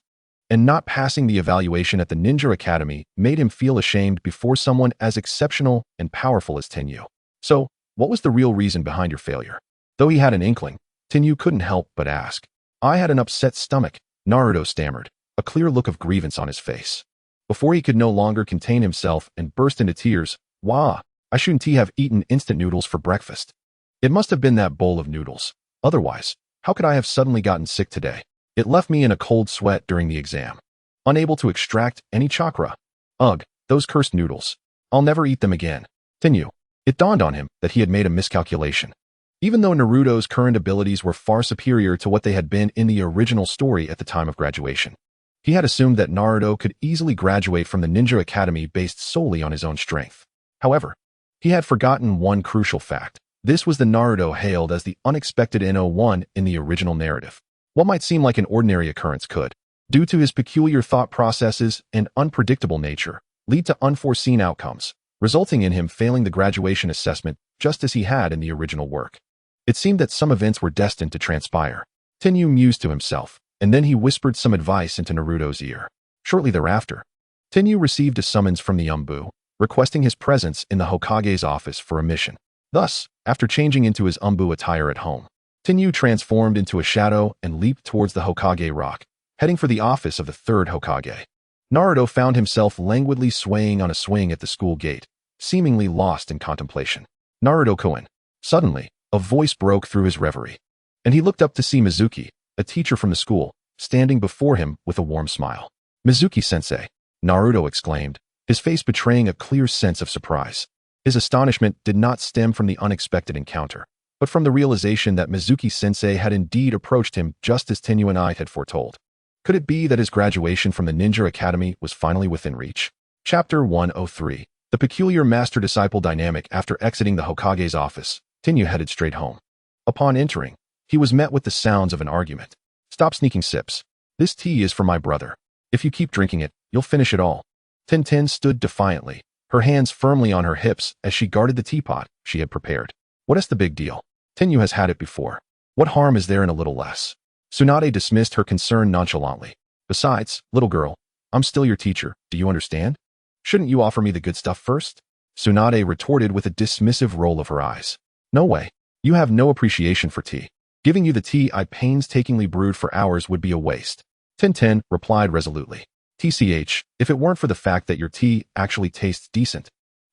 And not passing the evaluation at the Ninja Academy made him feel ashamed before someone as exceptional and powerful as Tenyu. So, what was the real reason behind your failure? Though he had an inkling, Tenyu couldn't help but ask. "I had an upset stomach," Naruto stammered, a clear look of grievance on his face. Before he could no longer contain himself and burst into tears, "Wah, I shouldn't have eaten instant noodles for breakfast. It must have been that bowl of noodles. Otherwise, how could I have suddenly gotten sick today? It left me in a cold sweat during the exam. Unable to extract any chakra. Ugh, those cursed noodles. I'll never eat them again." Tenyu. It dawned on him that he had made a miscalculation. Even though Naruto's current abilities were far superior to what they had been in the original story at the time of graduation, he had assumed that Naruto could easily graduate from the Ninja Academy based solely on his own strength. However, he had forgotten one crucial fact. This was the Naruto hailed as the unexpected N01 in the original narrative. What might seem like an ordinary occurrence could, due to his peculiar thought processes and unpredictable nature, lead to unforeseen outcomes, resulting in him failing the graduation assessment just as he had in the original work. It seemed that some events were destined to transpire. Tenyu mused to himself, and then he whispered some advice into Naruto's ear. Shortly thereafter, Tenyu received a summons from the Umbu, requesting his presence in the Hokage's office for a mission. Thus, after changing into his Umbu attire at home, Tenyu transformed into a shadow and leaped towards the Hokage rock, heading for the office of the third Hokage. Naruto found himself languidly swaying on a swing at the school gate, seemingly lost in contemplation. "Naruto-kun." Suddenly, a voice broke through his reverie, and he looked up to see Mizuki, a teacher from the school, standing before him with a warm smile. "Mizuki-sensei," Naruto exclaimed, his face betraying a clear sense of surprise. His astonishment did not stem from the unexpected encounter, but from the realization that Mizuki-sensei had indeed approached him just as Tenyu and I had foretold. Could it be that his graduation from the Ninja Academy was finally within reach? Chapter 103. The peculiar master-disciple dynamic. After exiting the Hokage's office, Tenyu headed straight home. Upon entering, he was met with the sounds of an argument. "Stop sneaking sips. This tea is for my brother. If you keep drinking it, you'll finish it all." Tenten stood defiantly, her hands firmly on her hips as she guarded the teapot she had prepared. "What is the big deal? Tenyu has had it before. What harm is there in a little less?" Tsunade dismissed her concern nonchalantly. "Besides, little girl, I'm still your teacher, do you understand? Shouldn't you offer me the good stuff first?" Tsunade retorted with a dismissive roll of her eyes. "No way. You have no appreciation for tea. Giving you the tea I painstakingly brewed for hours would be a waste." Tenten replied resolutely. "TCH, if it weren't for the fact that your tea actually tastes decent,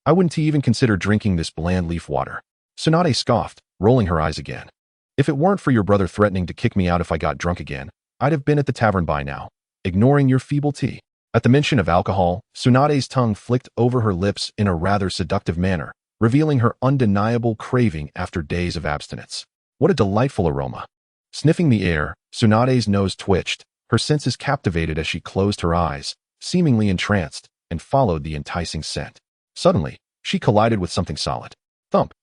I wouldn't even consider drinking this bland leaf water." Tsunade scoffed, rolling her eyes again. "If it weren't for your brother threatening to kick me out if I got drunk again, I'd have been at the tavern by now, ignoring your feeble tea." At the mention of alcohol, Tsunade's tongue flicked over her lips in a rather seductive manner, revealing her undeniable craving after days of abstinence. What a delightful aroma. Sniffing the air, Tsunade's nose twitched, her senses captivated as she closed her eyes, seemingly entranced, and followed the enticing scent. Suddenly, she collided with something solid. Thump.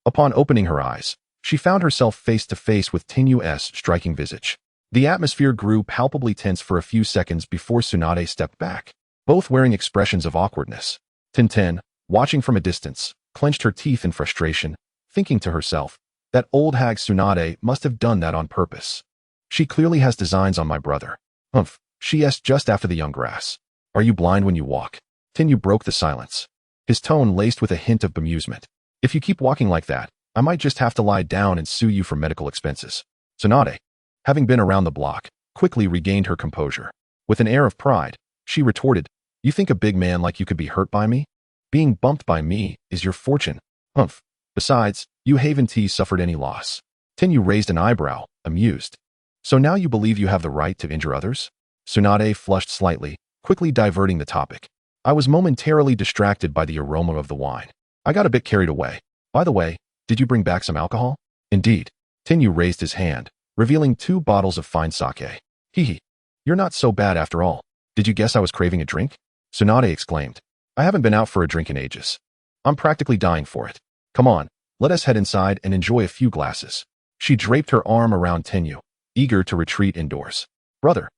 Upon opening her eyes, she found herself face to face with Tenyu's striking visage. The atmosphere grew palpably tense for a few seconds before Tsunade stepped back, both wearing expressions of awkwardness. Tintin, watching from a distance, clenched her teeth in frustration, thinking to herself, that old hag Tsunade must have done that on purpose. She clearly has designs on my brother. Humph, she asked just after the young grass. Are you blind when you walk? Tenyu broke the silence, his tone laced with a hint of bemusement. If you keep walking like that, I might just have to lie down and sue you for medical expenses. Tsunade, having been around the block, quickly regained her composure. With an air of pride, she retorted, you think a big man like you could be hurt by me? Being bumped by me is your fortune. Humph. Besides, you haven't suffered any loss. Tenyu raised an eyebrow, amused. So now you believe you have the right to injure others? Tsunade flushed slightly, quickly diverting the topic. I was momentarily distracted by the aroma of the wine. I got a bit carried away. By the way, did you bring back some alcohol? Indeed. Tenyu raised his hand, revealing 2 bottles of fine sake. Hee. You're not so bad after all. Did you guess I was craving a drink? Tsunade exclaimed. I haven't been out for a drink in ages. I'm practically dying for it. Come on, let us head inside and enjoy a few glasses. She draped her arm around Tenyu, eager to retreat indoors. Brother.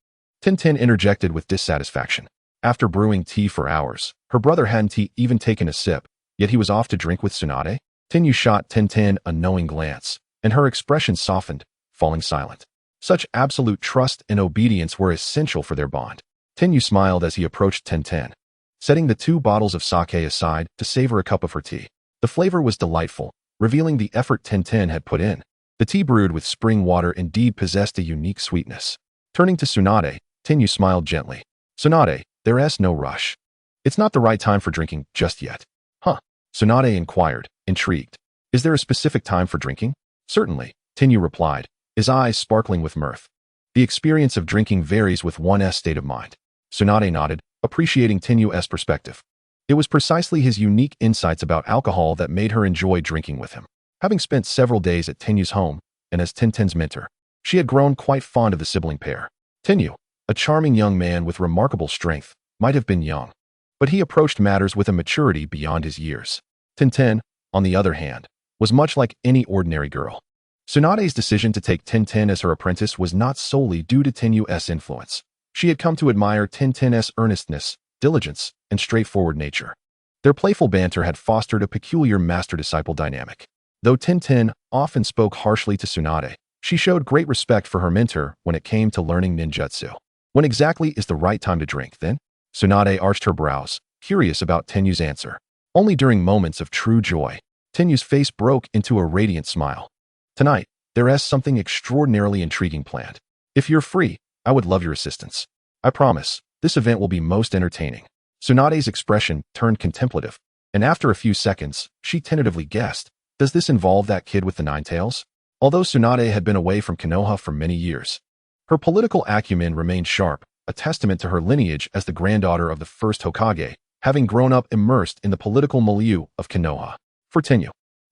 Tintin interjected with dissatisfaction. After brewing tea for hours, her brother hadn't even taken a sip, yet he was off to drink with Tsunade? Tenyu shot Tintin a knowing glance, and her expression softened, falling silent. Such absolute trust and obedience were essential for their bond. Tenyu smiled as he approached Tintin, setting the 2 bottles of sake aside to savor a cup of her tea. The flavor was delightful, revealing the effort Tintin had put in. The tea brewed with spring water indeed possessed a unique sweetness. Turning to Tsunade, Tenyu smiled gently. Tsunade, there is no rush. It's not the right time for drinking just yet. Huh? Tsunade inquired, intrigued. Is there a specific time for drinking? Certainly, Tenyu replied, his eyes sparkling with mirth. The experience of drinking varies with one's state of mind. Tsunade nodded, appreciating Tenyu's perspective. It was precisely his unique insights about alcohol that made her enjoy drinking with him. Having spent several days at Tenyu's home, and as Tintin's mentor, she had grown quite fond of the sibling pair. Tenyu, a charming young man with remarkable strength, might have been young, but he approached matters with a maturity beyond his years. Tintin, on the other hand, was much like any ordinary girl. Tsunade's decision to take Tintin as her apprentice was not solely due to Tenyu's influence. She had come to admire Tintin's earnestness, diligence, and straightforward nature. Their playful banter had fostered a peculiar master-disciple dynamic. Though Tintin often spoke harshly to Tsunade, she showed great respect for her mentor when it came to learning ninjutsu. When exactly is the right time to drink, then? Tsunade arched her brows, curious about Tenyu's answer. Only during moments of true joy, Tenyu's face broke into a radiant smile. Tonight, there is something extraordinarily intriguing planned. If you're free, I would love your assistance. I promise, this event will be most entertaining. Tsunade's expression turned contemplative, and after a few seconds, she tentatively guessed, does this involve that kid with the 9 tails? Although Tsunade had been away from Konoha for many years, her political acumen remained sharp, a testament to her lineage as the granddaughter of the first Hokage, having grown up immersed in the political milieu of Konoha. For Tenyu,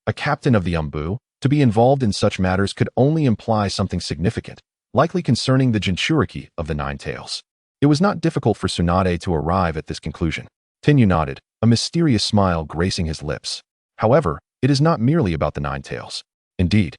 a captain of the Umbu, to be involved in such matters could only imply something significant, likely concerning the Jinchuriki of the 9 tails. It was not difficult for Tsunade to arrive at this conclusion. Tenyu nodded, a mysterious smile gracing his lips. However, it is not merely about the 9 tails. Indeed,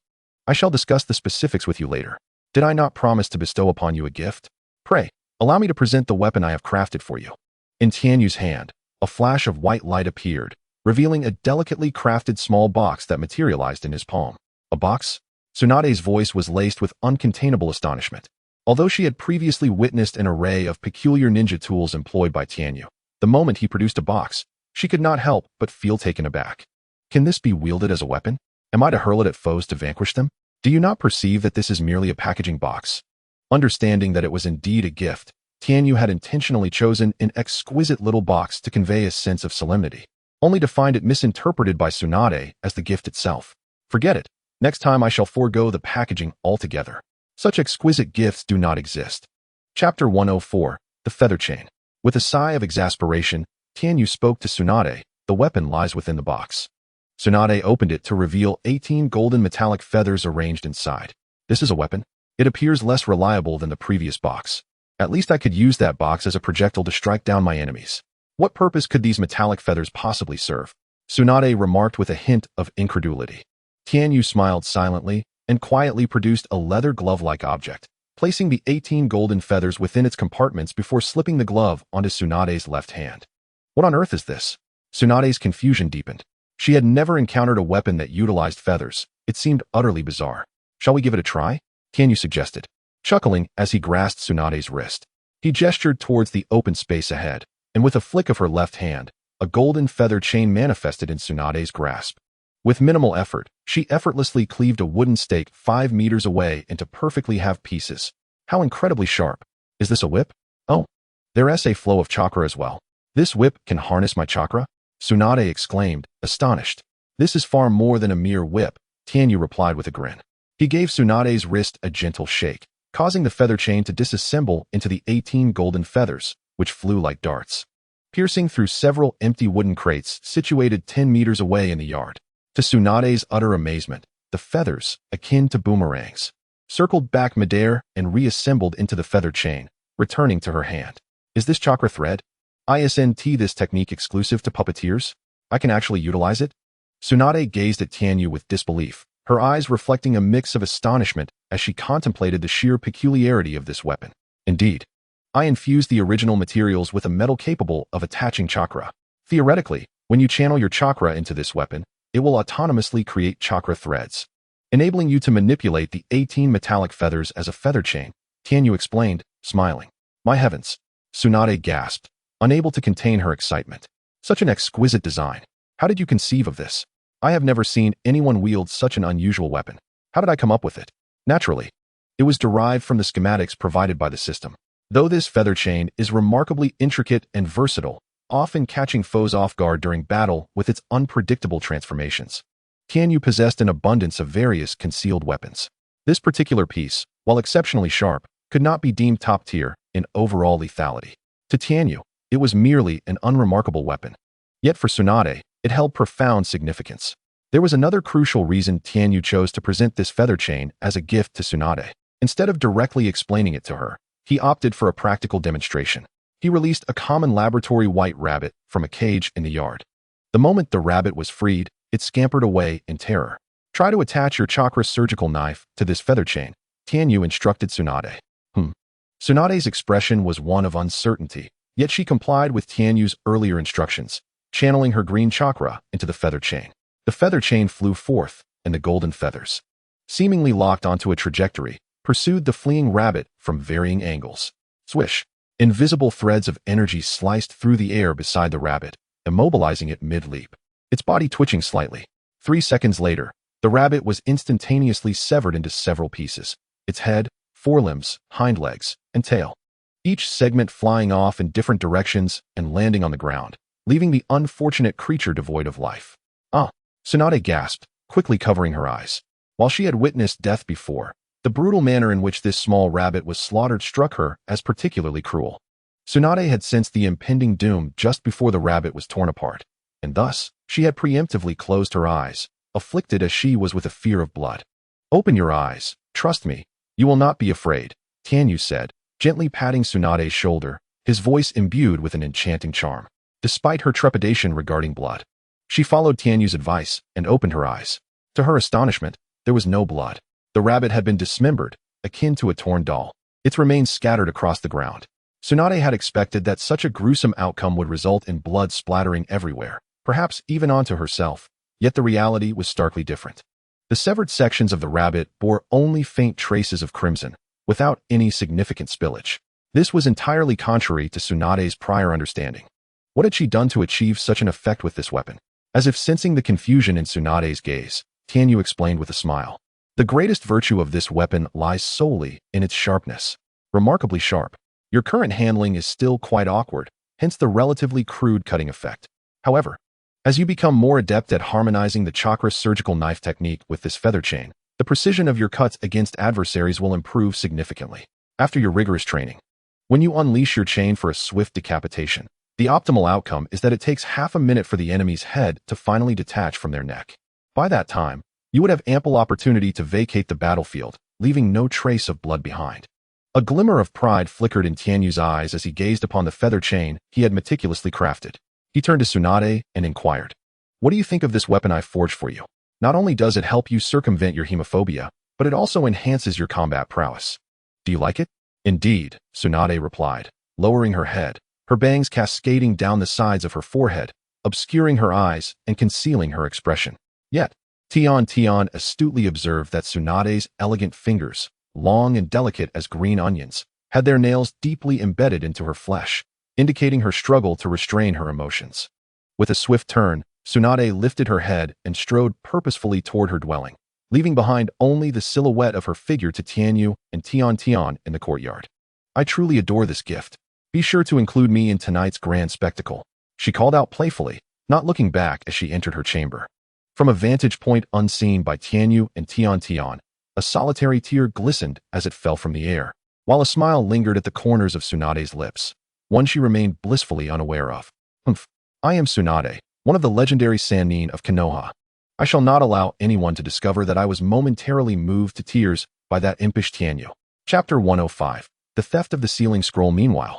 I shall discuss the specifics with you later. Did I not promise to bestow upon you a gift? Pray, allow me to present the weapon I have crafted for you. In Tianyu's hand, a flash of white light appeared, revealing a delicately crafted small box that materialized in his palm. A box? Tsunade's voice was laced with uncontainable astonishment. Although she had previously witnessed an array of peculiar ninja tools employed by Tianyu, the moment he produced a box, she could not help but feel taken aback. Can this be wielded as a weapon? Am I to hurl it at foes to vanquish them? Do you not perceive that this is merely a packaging box? Understanding that it was indeed a gift, Tianyu had intentionally chosen an exquisite little box to convey a sense of solemnity, only to find it misinterpreted by Tsunade as the gift itself. Forget it. Next time I shall forego the packaging altogether. Such exquisite gifts do not exist. Chapter 104, The Feather Chain. With a sigh of exasperation, Tianyu spoke to Tsunade, the weapon lies within the box. Tsunade opened it to reveal 18 golden metallic feathers arranged inside. This is a weapon? It appears less reliable than the previous box. At least I could use that box as a projectile to strike down my enemies. What purpose could these metallic feathers possibly serve? Tsunade remarked with a hint of incredulity. Tianyu smiled silently and quietly produced a leather glove-like object, placing the 18 golden feathers within its compartments before slipping the glove onto Tsunade's left hand. What on earth is this? Tsunade's confusion deepened. She had never encountered a weapon that utilized feathers. It seemed utterly bizarre. Shall we give it a try? Tianyu suggested, chuckling as he grasped Tsunade's wrist. He gestured towards the open space ahead, and with a flick of her left hand, a golden feather chain manifested in Tsunade's grasp. With minimal effort, she effortlessly cleaved a wooden stake 5 meters away into perfectly half pieces. How incredibly sharp. Is this a whip? Oh, there's a flow of chakra as well. This whip can harness my chakra? Tsunade exclaimed, astonished. This is far more than a mere whip, Tianyu replied with a grin. He gave Tsunade's wrist a gentle shake, causing the feather chain to disassemble into the 18 golden feathers, which flew like darts, piercing through several empty wooden crates situated 10 meters away in the yard. To Tsunade's utter amazement, the feathers, akin to boomerangs, circled back midair and reassembled into the feather chain, returning to her hand. Is this chakra thread? Isn't this technique exclusive to puppeteers? I can actually utilize it? Tsunade gazed at Tianyu with disbelief, her eyes reflecting a mix of astonishment as she contemplated the sheer peculiarity of this weapon. Indeed, I infused the original materials with a metal capable of attaching chakra. Theoretically, when you channel your chakra into this weapon, it will autonomously create chakra threads, enabling you to manipulate the 18 metallic feathers as a feather chain, Tianyu explained, smiling. My heavens! Tsunade gasped, unable to contain her excitement. Such an exquisite design. How did you conceive of this? I have never seen anyone wield such an unusual weapon. How did I come up with it? Naturally, it was derived from the schematics provided by the system. Though this feather chain is remarkably intricate and versatile, often catching foes off guard during battle with its unpredictable transformations, Tianyu possessed an abundance of various concealed weapons. This particular piece, while exceptionally sharp, could not be deemed top tier in overall lethality. To Tianyu, it was merely an unremarkable weapon. Yet for Tsunade, it held profound significance. There was another crucial reason Tianyu chose to present this feather chain as a gift to Tsunade. Instead of directly explaining it to her, he opted for a practical demonstration. He released a common laboratory white rabbit from a cage in the yard. The moment the rabbit was freed, it scampered away in terror. Try to attach your chakra surgical knife to this feather chain, Tianyu instructed Tsunade. Tsunade's expression was one of uncertainty, yet she complied with Tianyu's earlier instructions, channeling her green chakra into the feather chain. The feather chain flew forth, and the golden feathers, seemingly locked onto a trajectory, pursued the fleeing rabbit from varying angles. Swish! Invisible threads of energy sliced through the air beside the rabbit, immobilizing it mid-leap, its body twitching slightly. 3 seconds later, the rabbit was instantaneously severed into several pieces, its head, forelimbs, hind legs, and tail, each segment flying off in different directions and landing on the ground, leaving the unfortunate creature devoid of life. Tsunade gasped, quickly covering her eyes. While she had witnessed death before, the brutal manner in which this small rabbit was slaughtered struck her as particularly cruel. Tsunade had sensed the impending doom just before the rabbit was torn apart, and thus, she had preemptively closed her eyes, afflicted as she was with a fear of blood. Open your eyes, trust me, you will not be afraid, Tianyu said, gently patting Tsunade's shoulder, his voice imbued with an enchanting charm. Despite her trepidation regarding blood, she followed Tianyu's advice and opened her eyes. To her astonishment, there was no blood. The rabbit had been dismembered, akin to a torn doll, its remains scattered across the ground. Tsunade had expected that such a gruesome outcome would result in blood splattering everywhere, perhaps even onto herself, yet the reality was starkly different. The severed sections of the rabbit bore only faint traces of crimson, without any significant spillage. This was entirely contrary to Tsunade's prior understanding. What had she done to achieve such an effect with this weapon? As if sensing the confusion in Tsunade's gaze, Tianyu explained with a smile. The greatest virtue of this weapon lies solely in its sharpness. Remarkably sharp. Your current handling is still quite awkward, hence the relatively crude cutting effect. However, as you become more adept at harmonizing the chakra surgical knife technique with this feather chain, the precision of your cuts against adversaries will improve significantly. After your rigorous training, when you unleash your chain for a swift decapitation, the optimal outcome is that it takes half a minute for the enemy's head to finally detach from their neck. By that time, you would have ample opportunity to vacate the battlefield, leaving no trace of blood behind. A glimmer of pride flickered in Tianyu's eyes as he gazed upon the feather chain he had meticulously crafted. He turned to Tsunade and inquired, "What do you think of this weapon I forged for you? Not only does it help you circumvent your hemophobia, but it also enhances your combat prowess. Do you like it?" "Indeed," Tsunade replied, lowering her head, her bangs cascading down the sides of her forehead, obscuring her eyes and concealing her expression. Yet, Tian astutely observed that Tsunade's elegant fingers, long and delicate as green onions, had their nails deeply embedded into her flesh, indicating her struggle to restrain her emotions. With a swift turn, Tsunade lifted her head and strode purposefully toward her dwelling, leaving behind only the silhouette of her figure to Tianyu and Tian in the courtyard. "I truly adore this gift. Be sure to include me in tonight's grand spectacle," she called out playfully, not looking back as she entered her chamber. From a vantage point unseen by Tianyu and Tian, a solitary tear glistened as it fell from the air, while a smile lingered at the corners of Tsunade's lips, one she remained blissfully unaware of. "Humph. I am Tsunade, one of the legendary Sannin of Konoha. I shall not allow anyone to discover that I was momentarily moved to tears by that impish Tianyu." Chapter 105. The Theft of the Sealing Scroll. Meanwhile,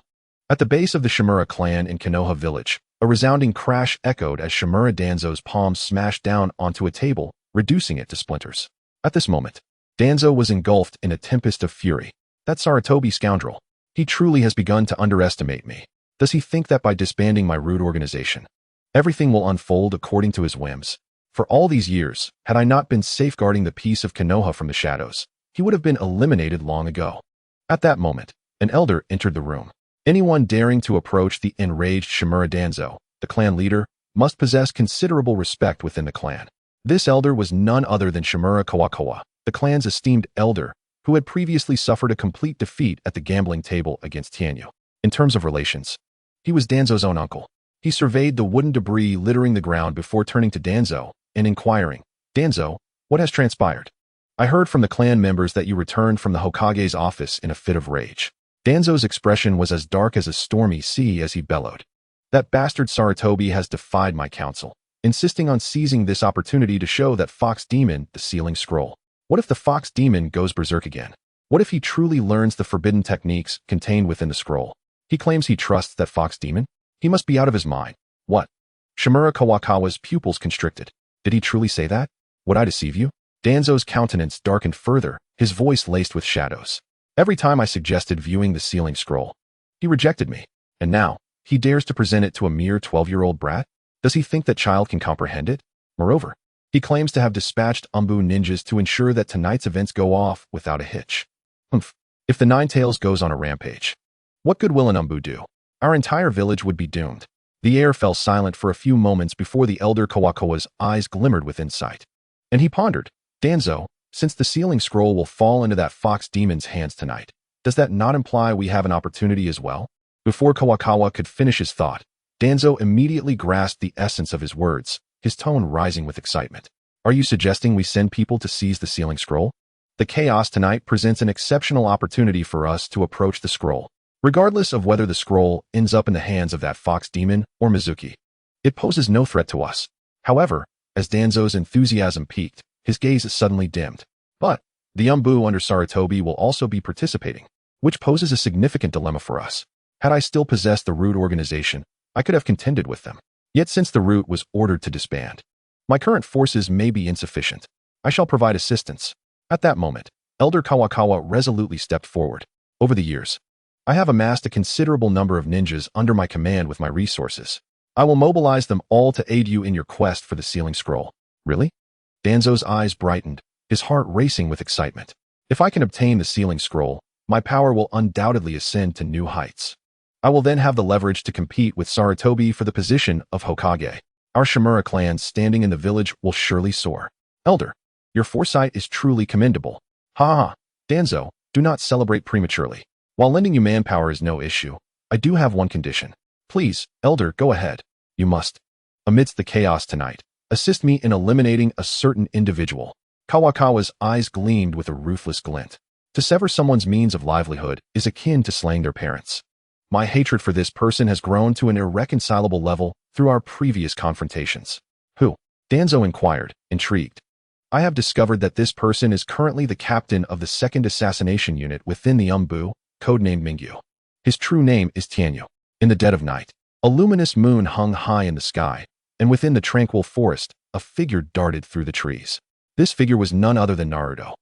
at the base of the Shimura clan in Konoha village, a resounding crash echoed as Shimura Danzo's palms smashed down onto a table, reducing it to splinters. At this moment, Danzo was engulfed in a tempest of fury. "That Sarutobi scoundrel. He truly has begun to underestimate me. Does he think that by disbanding my rude organization, everything will unfold according to his whims? For all these years, had I not been safeguarding the peace of Konoha from the shadows, he would have been eliminated long ago." At that moment, an elder entered the room. Anyone daring to approach the enraged Shimura Danzo, the clan leader, must possess considerable respect within the clan. This elder was none other than Shimura Kawakawa, the clan's esteemed elder, who had previously suffered a complete defeat at the gambling table against Tianyu. In terms of relations, he was Danzo's own uncle. He surveyed the wooden debris littering the ground before turning to Danzo and inquiring, "Danzo, what has transpired? I heard from the clan members that you returned from the Hokage's office in a fit of rage." Danzo's expression was as dark as a stormy sea as he bellowed, "That bastard Sarutobi has defied my counsel, insisting on seizing this opportunity to show that Fox Demon the sealing scroll. What if the Fox Demon goes berserk again? What if he truly learns the forbidden techniques contained within the scroll? He claims he trusts that Fox Demon? He must be out of his mind." "What?" Shimura Kawakawa's pupils constricted. "Did he truly say that? Would I deceive you?" Danzo's countenance darkened further, his voice laced with shadows. "Every time I suggested viewing the sealing scroll, he rejected me. And now, he dares to present it to a mere 12-year-old brat? Does he think that child can comprehend it? Moreover, he claims to have dispatched Umbu ninjas to ensure that tonight's events go off without a hitch. Humph. If the Nine Tails goes on a rampage, what good will an Umbu do? Our entire village would be doomed." The air fell silent for a few moments before the elder Kawakawa's eyes glimmered with insight. And he pondered, "Danzo, since the sealing scroll will fall into that Fox Demon's hands tonight, does that not imply we have an opportunity as well?" Before Kawakawa could finish his thought, Danzo immediately grasped the essence of his words, his tone rising with excitement. "Are you suggesting we send people to seize the sealing scroll? The chaos tonight presents an exceptional opportunity for us to approach the scroll, regardless of whether the scroll ends up in the hands of that Fox Demon or Mizuki. It poses no threat to us." However, as Danzo's enthusiasm peaked, his gaze suddenly dimmed. "But the Umbu under Sarutobi will also be participating, which poses a significant dilemma for us. Had I still possessed the root organization, I could have contended with them. Yet since the root was ordered to disband, my current forces may be insufficient. I shall provide assistance." At that moment, Elder Kawakawa resolutely stepped forward. "Over the years, I have amassed a considerable number of ninjas under my command with my resources. I will mobilize them all to aid you in your quest for the sealing scroll." "Really?" Danzo's eyes brightened, his heart racing with excitement. "If I can obtain the sealing scroll, my power will undoubtedly ascend to new heights. I will then have the leverage to compete with Sarutobi for the position of Hokage. Our Shimura clan standing in the village will surely soar." "Elder, your foresight is truly commendable." "Ha ha, Danzo, do not celebrate prematurely. While lending you manpower is no issue, I do have one condition. Please, Elder, go ahead. You must, amidst the chaos tonight, assist me in eliminating a certain individual." Kawakawa's eyes gleamed with a ruthless glint. To sever someone's means of livelihood is akin to slaying their parents. My hatred for this person has grown to an irreconcilable level through our previous confrontations. "Who?" Danzo inquired, intrigued. "I have discovered that this person is currently the captain of the second assassination unit within the Umbu codenamed Mingyu. His true name is Tianyu. In the dead of night, a luminous moon hung high in the sky, and within the tranquil forest, a figure darted through the trees. This figure was none other than Naruto.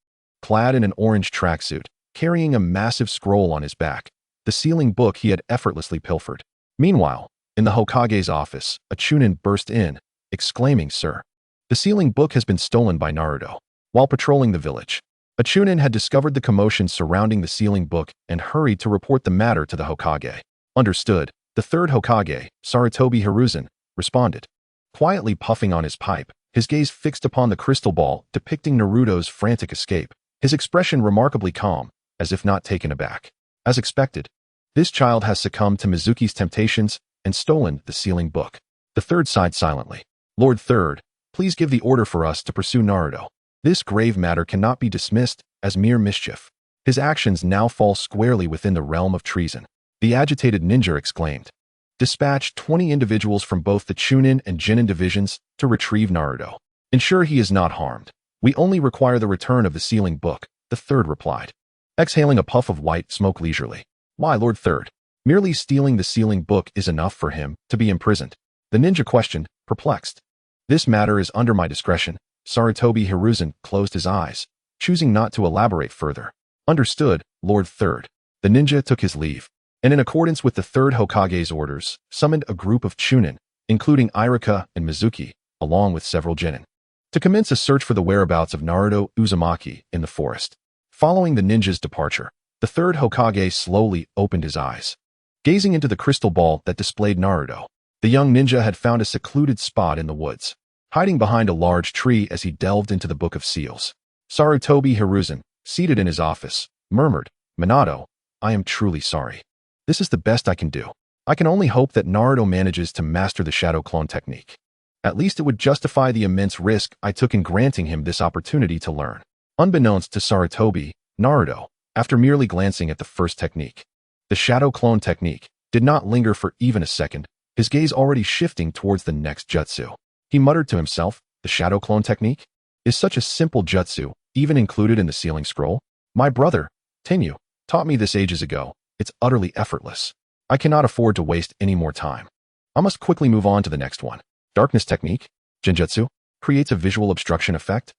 Clad in an orange tracksuit, carrying a massive scroll on his back, the sealing book he had effortlessly pilfered. Meanwhile, in the Hokage's office, a Chunin burst in, exclaiming, "Sir, the sealing book has been stolen by Naruto." While patrolling the village, a Chunin had discovered the commotion surrounding the sealing book and hurried to report the matter to the Hokage. Understood, the third Hokage, Sarutobi Hiruzen, responded. Quietly puffing on his pipe, his gaze fixed upon the crystal ball depicting Naruto's frantic escape, his expression remarkably calm, as if not taken aback. As expected, this child has succumbed to Mizuki's temptations and stolen the sealing book. The third sighed silently. Lord Third, please give the order for us to pursue Naruto. This grave matter cannot be dismissed as mere mischief. His actions now fall squarely within the realm of treason. The agitated ninja exclaimed. Dispatch 20 individuals from both the Chunin and Jinin divisions to retrieve Naruto. Ensure he is not harmed. We only require the return of the sealing book, the third replied. Exhaling a puff of white smoke leisurely. Why, Lord Third? Merely stealing the sealing book is enough for him to be imprisoned. The ninja questioned, perplexed. This matter is under my discretion. Sarutobi Hiruzen closed his eyes, choosing not to elaborate further. Understood, Lord Third. The ninja took his leave, and in accordance with the third Hokage's orders, summoned a group of Chunin, including Irika and Mizuki, along with several Jinin, to commence a search for the whereabouts of Naruto Uzumaki in the forest. Following the ninja's departure, the third Hokage slowly opened his eyes. Gazing into the crystal ball that displayed Naruto, the young ninja had found a secluded spot in the woods, hiding behind a large tree as he delved into the Book of Seals. Sarutobi Hiruzen, seated in his office, murmured, Minato, I am truly sorry. This is the best I can do. I can only hope that Naruto manages to master the shadow clone technique. At least it would justify the immense risk I took in granting him this opportunity to learn. Unbeknownst to Sarutobi, Naruto, after merely glancing at the first technique, the shadow clone technique, did not linger for even a second, his gaze already shifting towards the next jutsu. He muttered to himself, the shadow clone technique? Is such a simple jutsu even included in the sealing scroll? My brother, Tenyu, taught me this ages ago. It's utterly effortless. I cannot afford to waste any more time. I must quickly move on to the next one. Darkness technique, Genjutsu, creates a visual obstruction effect.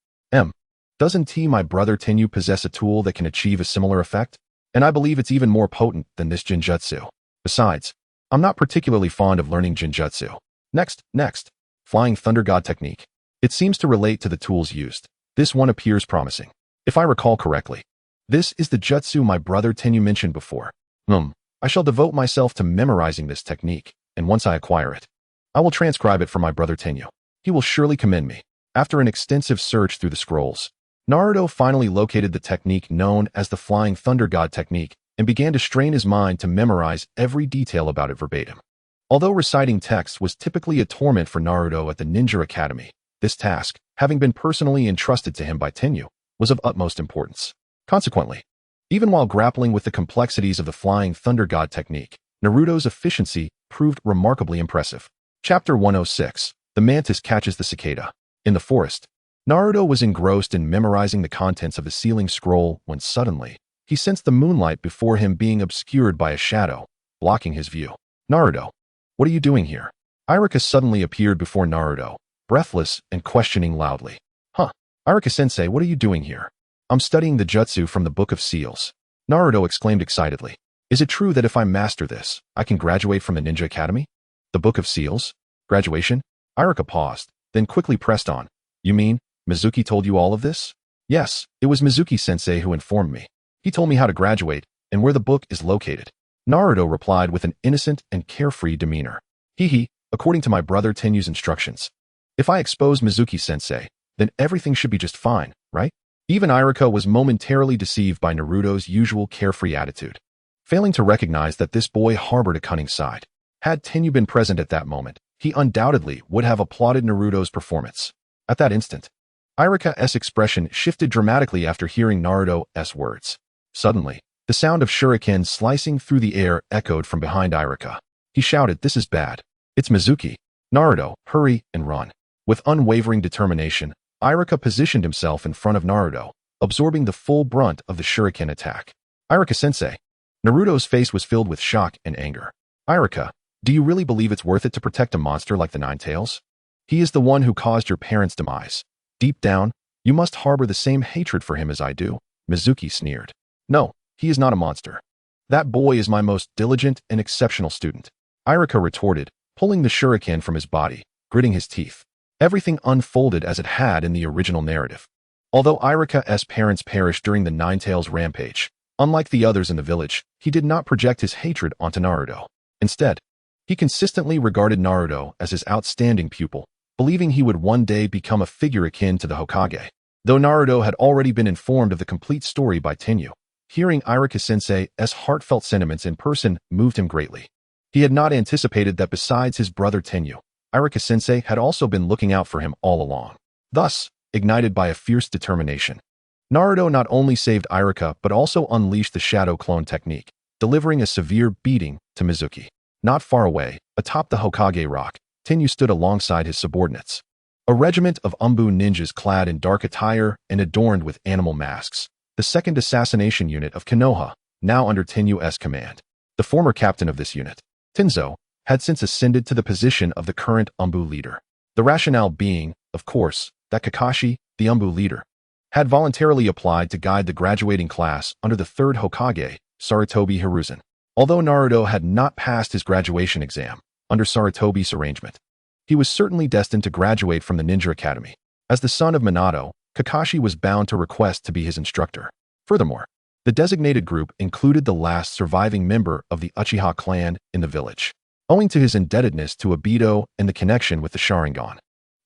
Doesn't my brother Tenyu possess a tool that can achieve a similar effect? And I believe it's even more potent than this Genjutsu. Besides, I'm not particularly fond of learning Genjutsu. Next, Flying Thunder God technique. It seems to relate to the tools used. This one appears promising. If I recall correctly, this is the jutsu my brother Tenyu mentioned before. I shall devote myself to memorizing this technique, and once I acquire it, I will transcribe it for my brother Tenyu. He will surely commend me. After an extensive search through the scrolls, Naruto finally located the technique known as the Flying Thunder God technique and began to strain his mind to memorize every detail about it verbatim. Although reciting text was typically a torment for Naruto at the Ninja Academy, this task, having been personally entrusted to him by Tenyu, was of utmost importance. Consequently, even while grappling with the complexities of the Flying Thunder God technique, Naruto's efficiency proved remarkably impressive. Chapter 106, The Mantis Catches the Cicada. In the forest, Naruto was engrossed in memorizing the contents of the sealing scroll when suddenly, he sensed the moonlight before him being obscured by a shadow, blocking his view. Naruto, what are you doing here? Irika suddenly appeared before Naruto, breathless and questioning loudly. Irika-sensei, what are you doing here? I'm studying the jutsu from the Book of Seals. Naruto exclaimed excitedly. Is it true that if I master this, I can graduate from the Ninja Academy? The Book of Seals? Graduation? Irika paused, then quickly pressed on. You mean, Mizuki told you all of this? Yes, it was Mizuki-sensei who informed me. He told me how to graduate and where the book is located. Naruto replied with an innocent and carefree demeanor. According to my brother Tenyu's instructions. If I expose Mizuki-sensei, then everything should be just fine, right? Even Irika was momentarily deceived by Naruto's usual carefree attitude, failing to recognize that this boy harbored a cunning side. Had Tenyu been present at that moment, he undoubtedly would have applauded Naruto's performance. At that instant, Irika's expression shifted dramatically after hearing Naruto's words. Suddenly, the sound of shurikens slicing through the air echoed from behind Irika. He shouted, "This is bad. It's Mizuki. Naruto, hurry and run." With unwavering determination, Irika positioned himself in front of Naruto, absorbing the full brunt of the shuriken attack. Irika-sensei, Naruto's face was filled with shock and anger. Iruka, do you really believe it's worth it to protect a monster like the Nine Tails? He is the one who caused your parents' demise. Deep down, you must harbor the same hatred for him as I do, Mizuki sneered. No, he is not a monster. That boy is my most diligent and exceptional student, Iruka retorted, pulling the shuriken from his body, gritting his teeth. Everything unfolded as it had in the original narrative. Although Iruka's parents perished during the Nine Tails rampage, unlike the others in the village, he did not project his hatred onto Naruto. Instead, he consistently regarded Naruto as his outstanding pupil, believing he would one day become a figure akin to the Hokage. Though Naruto had already been informed of the complete story by Tenyu, hearing Iruka-sensei's heartfelt sentiments in person moved him greatly. He had not anticipated that besides his brother Tenyu, Iruka-sensei had also been looking out for him all along. Thus, ignited by a fierce determination, Naruto not only saved Iruka but also unleashed the shadow clone technique, delivering a severe beating to Mizuki. Not far away, atop the Hokage rock, Tenyu stood alongside his subordinates. A regiment of Umbu ninjas clad in dark attire and adorned with animal masks, the second assassination unit of Konoha, now under Tenyu's command. The former captain of this unit, Tenzo, had since ascended to the position of the current Umbu leader. The rationale being, of course, that Kakashi, the Umbu leader, had voluntarily applied to guide the graduating class under the third Hokage, Sarutobi Hiruzen. Although Naruto had not passed his graduation exam, under Sarutobi's arrangement, he was certainly destined to graduate from the Ninja Academy. As the son of Minato, Kakashi was bound to request to be his instructor. Furthermore, the designated group included the last surviving member of the Uchiha clan in the village. Owing to his indebtedness to Obito and the connection with the Sharingan,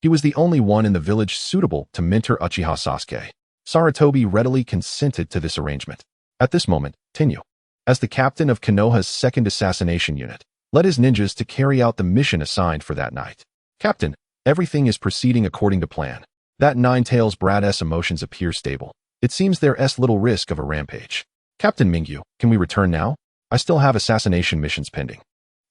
he was the only one in the village suitable to mentor Uchiha Sasuke. Sarutobi readily consented to this arrangement. At this moment, Tenyu, as the captain of Konoha's second assassination unit, led his ninjas to carry out the mission assigned for that night. Captain, everything is proceeding according to plan. That Nine Tails brat's emotions appear stable. It seems there's little risk of a rampage. Captain Mingyu, can we return now? I still have assassination missions pending,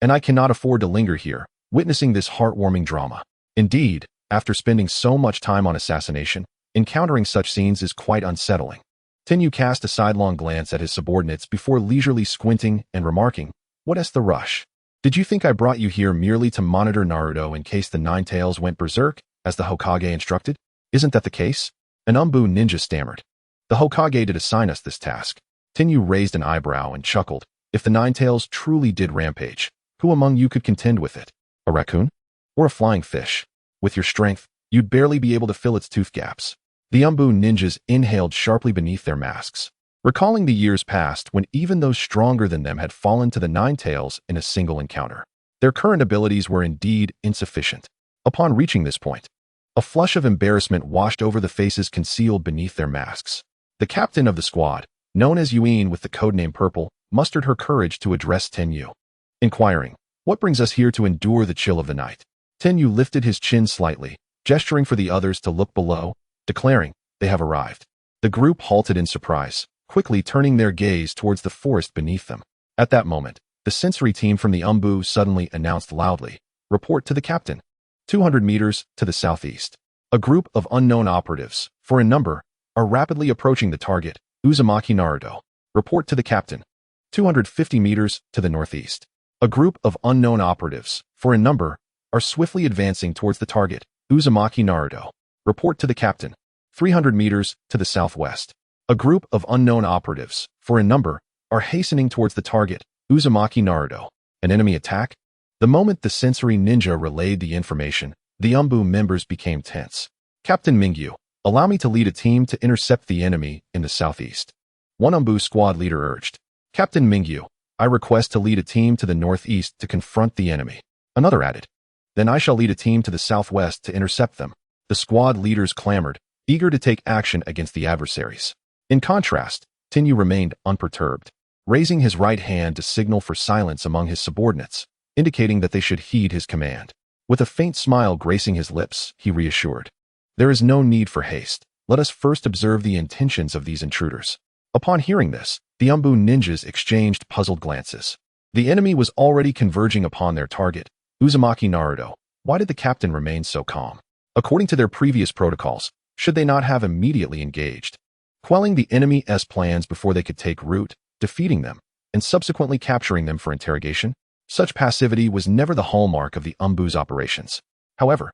and I cannot afford to linger here, witnessing this heartwarming drama. Indeed, after spending so much time on assassination, encountering such scenes is quite unsettling. Tenyu cast a sidelong glance at his subordinates before leisurely squinting and remarking, "What's the rush? Did you think I brought you here merely to monitor Naruto in case the Nine Tails went berserk, as the Hokage instructed? Isn't that the case?" An Umbu ninja stammered. "The Hokage did assign us this task." Tenyu raised an eyebrow and chuckled. "If the Nine Tails truly did rampage, who among you could contend with it? A raccoon? Or a flying fish? With your strength, you'd barely be able to fill its tooth gaps." The Umbu ninjas inhaled sharply beneath their masks, recalling the years past when even those stronger than them had fallen to the Nine Tails in a single encounter. Their current abilities were indeed insufficient. Upon reaching this point, a flush of embarrassment washed over the faces concealed beneath their masks. The captain of the squad, known as Yuin with the codename Purple, mustered her courage to address Tenyu, inquiring, "What brings us here to endure the chill of the night?" Tenyu lifted his chin slightly, gesturing for the others to look below, declaring, "They have arrived." The group halted in surprise, quickly turning their gaze towards the forest beneath them. At that moment, the sensory team from the Umbu suddenly announced loudly, "Report to the captain. 200 meters to the southeast. A group of unknown operatives, for a number, are rapidly approaching the target, Uzumaki Naruto. Report to the captain. 250 meters to the northeast. A group of unknown operatives, for a number, are swiftly advancing towards the target, Uzumaki Naruto. Report to the captain. 300 meters to the southwest. A group of unknown operatives, for a number, are hastening towards the target, Uzumaki Naruto. An enemy attack?" The moment the sensory ninja relayed the information, the Umbu members became tense. "Captain Mingyu, allow me to lead a team to intercept the enemy in the southeast," one Umbu squad leader urged. "Captain Mingyu, I request to lead a team to the northeast to confront the enemy," another added. "Then I shall lead a team to the southwest to intercept them." The squad leaders clamored, eager to take action against the adversaries. In contrast, Tenyu remained unperturbed, raising his right hand to signal for silence among his subordinates, indicating that they should heed his command. With a faint smile gracing his lips, he reassured, "There is no need for haste. Let us first observe the intentions of these intruders." Upon hearing this, the Umbu ninjas exchanged puzzled glances. The enemy was already converging upon their target, Uzumaki Naruto. Why did the captain remain so calm? According to their previous protocols, should they not have immediately engaged, quelling the enemy's plans before they could take root, defeating them, and subsequently capturing them for interrogation. Such passivity was never the hallmark of the Umbu's operations. However,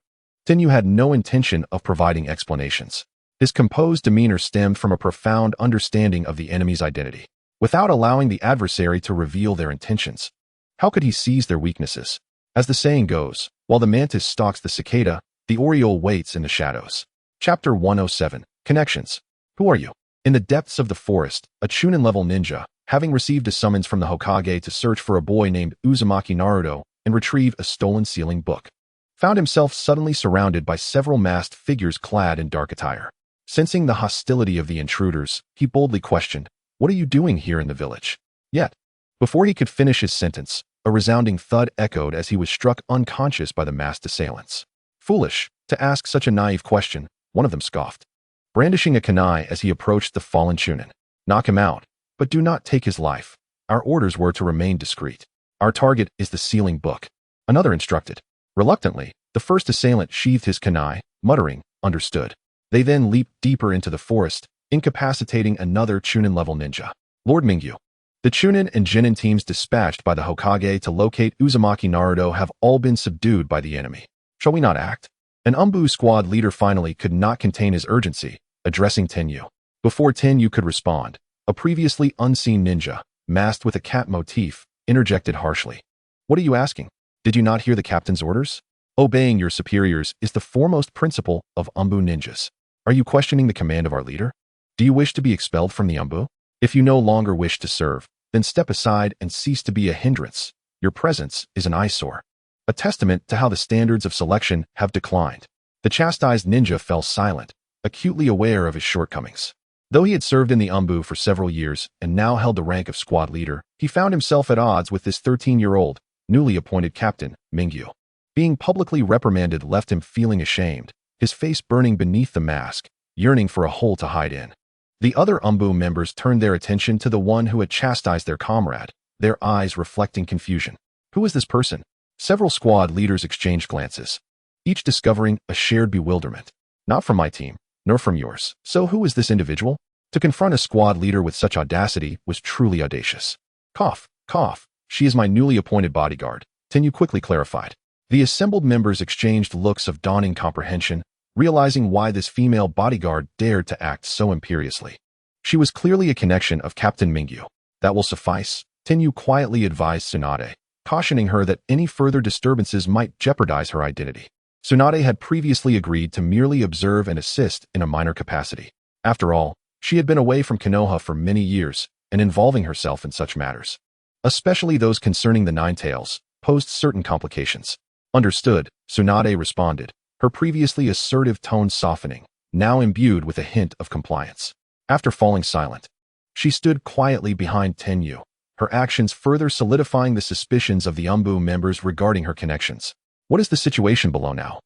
Tenyu had no intention of providing explanations. His composed demeanor stemmed from a profound understanding of the enemy's identity. Without allowing the adversary to reveal their intentions, how could he seize their weaknesses? As the saying goes, while the mantis stalks the cicada, the oriole waits in the shadows. Chapter 107. Connections. Who are you? In the depths of the forest, a Chunin-level ninja, having received a summons from the Hokage to search for a boy named Uzumaki Naruto and retrieve a stolen sealing book, found himself suddenly surrounded by several masked figures clad in dark attire. Sensing the hostility of the intruders, he boldly questioned, "What are you doing here in the village?" Yet, before he could finish his sentence, a resounding thud echoed as he was struck unconscious by the masked assailants. "Foolish, to ask such a naive question," one of them scoffed, brandishing a kunai as he approached the fallen Chunin. "Knock him out, but do not take his life. Our orders were to remain discreet. Our target is the sealing book," another instructed. Reluctantly, the first assailant sheathed his kunai, muttering, "Understood." They then leaped deeper into the forest, incapacitating another Chunin-level ninja. Lord Mingyu. The Chunin and Genin teams dispatched by the Hokage to locate Uzumaki Naruto have all been subdued by the enemy. Shall we not act? An Umbu squad leader finally could not contain his urgency, addressing Tenyu. Before Tenyu could respond, a previously unseen ninja, masked with a cat motif, interjected harshly. "What are you asking? Did you not hear the captain's orders? Obeying your superiors is the foremost principle of Umbu ninjas. Are you questioning the command of our leader? Do you wish to be expelled from the Umbu? If you no longer wish to serve, then step aside and cease to be a hindrance. Your presence is an eyesore." A testament to how the standards of selection have declined. The chastised ninja fell silent, acutely aware of his shortcomings. Though he had served in the Umbu for several years and now held the rank of squad leader, he found himself at odds with this 13-year-old, newly appointed captain, Mingyu. Being publicly reprimanded left him feeling ashamed, his face burning beneath the mask, yearning for a hole to hide in. The other Umbu members turned their attention to the one who had chastised their comrade, their eyes reflecting confusion. Who is this person? Several squad leaders exchanged glances, each discovering a shared bewilderment. Not from my team, nor from yours. So who is this individual? To confront a squad leader with such audacity was truly audacious. Cough, cough, she is my newly appointed bodyguard, Tenyu quickly clarified. The assembled members exchanged looks of dawning comprehension, realizing why this female bodyguard dared to act so imperiously. She was clearly a connection of Captain Mingyu. That will suffice, Tenyu quietly advised Tsunade, cautioning her that any further disturbances might jeopardize her identity. Tsunade had previously agreed to merely observe and assist in a minor capacity. After all, she had been away from Konoha for many years, and involving herself in such matters, especially those concerning the Nine Tails, posed certain complications. Understood, Tsunade responded, her previously assertive tone softening, now imbued with a hint of compliance. After falling silent, she stood quietly behind Tenyu, her actions further solidifying the suspicions of the Umbu members regarding her connections. What is the situation below now?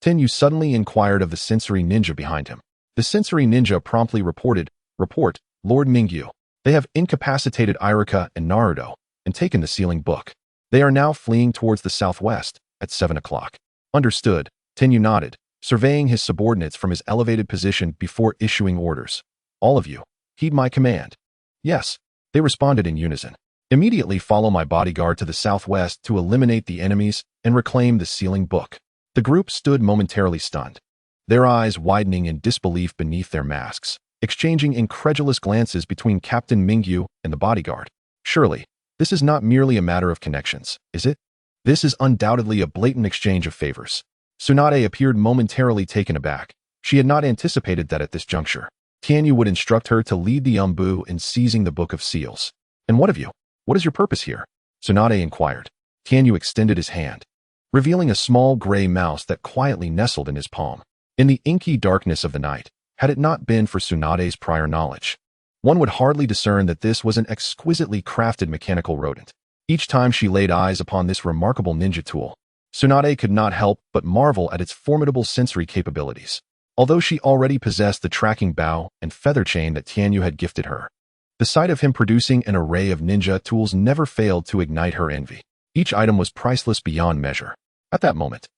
Tenyu suddenly inquired of the sensory ninja behind him. The sensory ninja promptly reported, "Report, Lord Mingyu. They have incapacitated Iruka and Naruto and taken the sealing book. They are now fleeing towards the southwest at 7 o'clock. Understood, Tenyu nodded, surveying his subordinates from his elevated position before issuing orders. All of you, heed my command. Yes, they responded in unison. Immediately follow my bodyguard to the southwest to eliminate the enemies and reclaim the sealing book. The group stood momentarily stunned, their eyes widening in disbelief beneath their masks, exchanging incredulous glances between Captain Mingyu and the bodyguard. Surely, this is not merely a matter of connections, is it? This is undoubtedly a blatant exchange of favors. Tsunade appeared momentarily taken aback. She had not anticipated that at this juncture, Tianyu would instruct her to lead the Umbu in seizing the Book of Seals. And what of you? What is your purpose here? Tsunade inquired. Tianyu extended his hand, revealing a small gray mouse that quietly nestled in his palm. In the inky darkness of the night, had it not been for Tsunade's prior knowledge, one would hardly discern that this was an exquisitely crafted mechanical rodent. Each time she laid eyes upon this remarkable ninja tool, Tsunade could not help but marvel at its formidable sensory capabilities. Although she already possessed the tracking bow and feather chain that Tianyu had gifted her, the sight of him producing an array of ninja tools never failed to ignite her envy. Each item was priceless beyond measure. At that moment,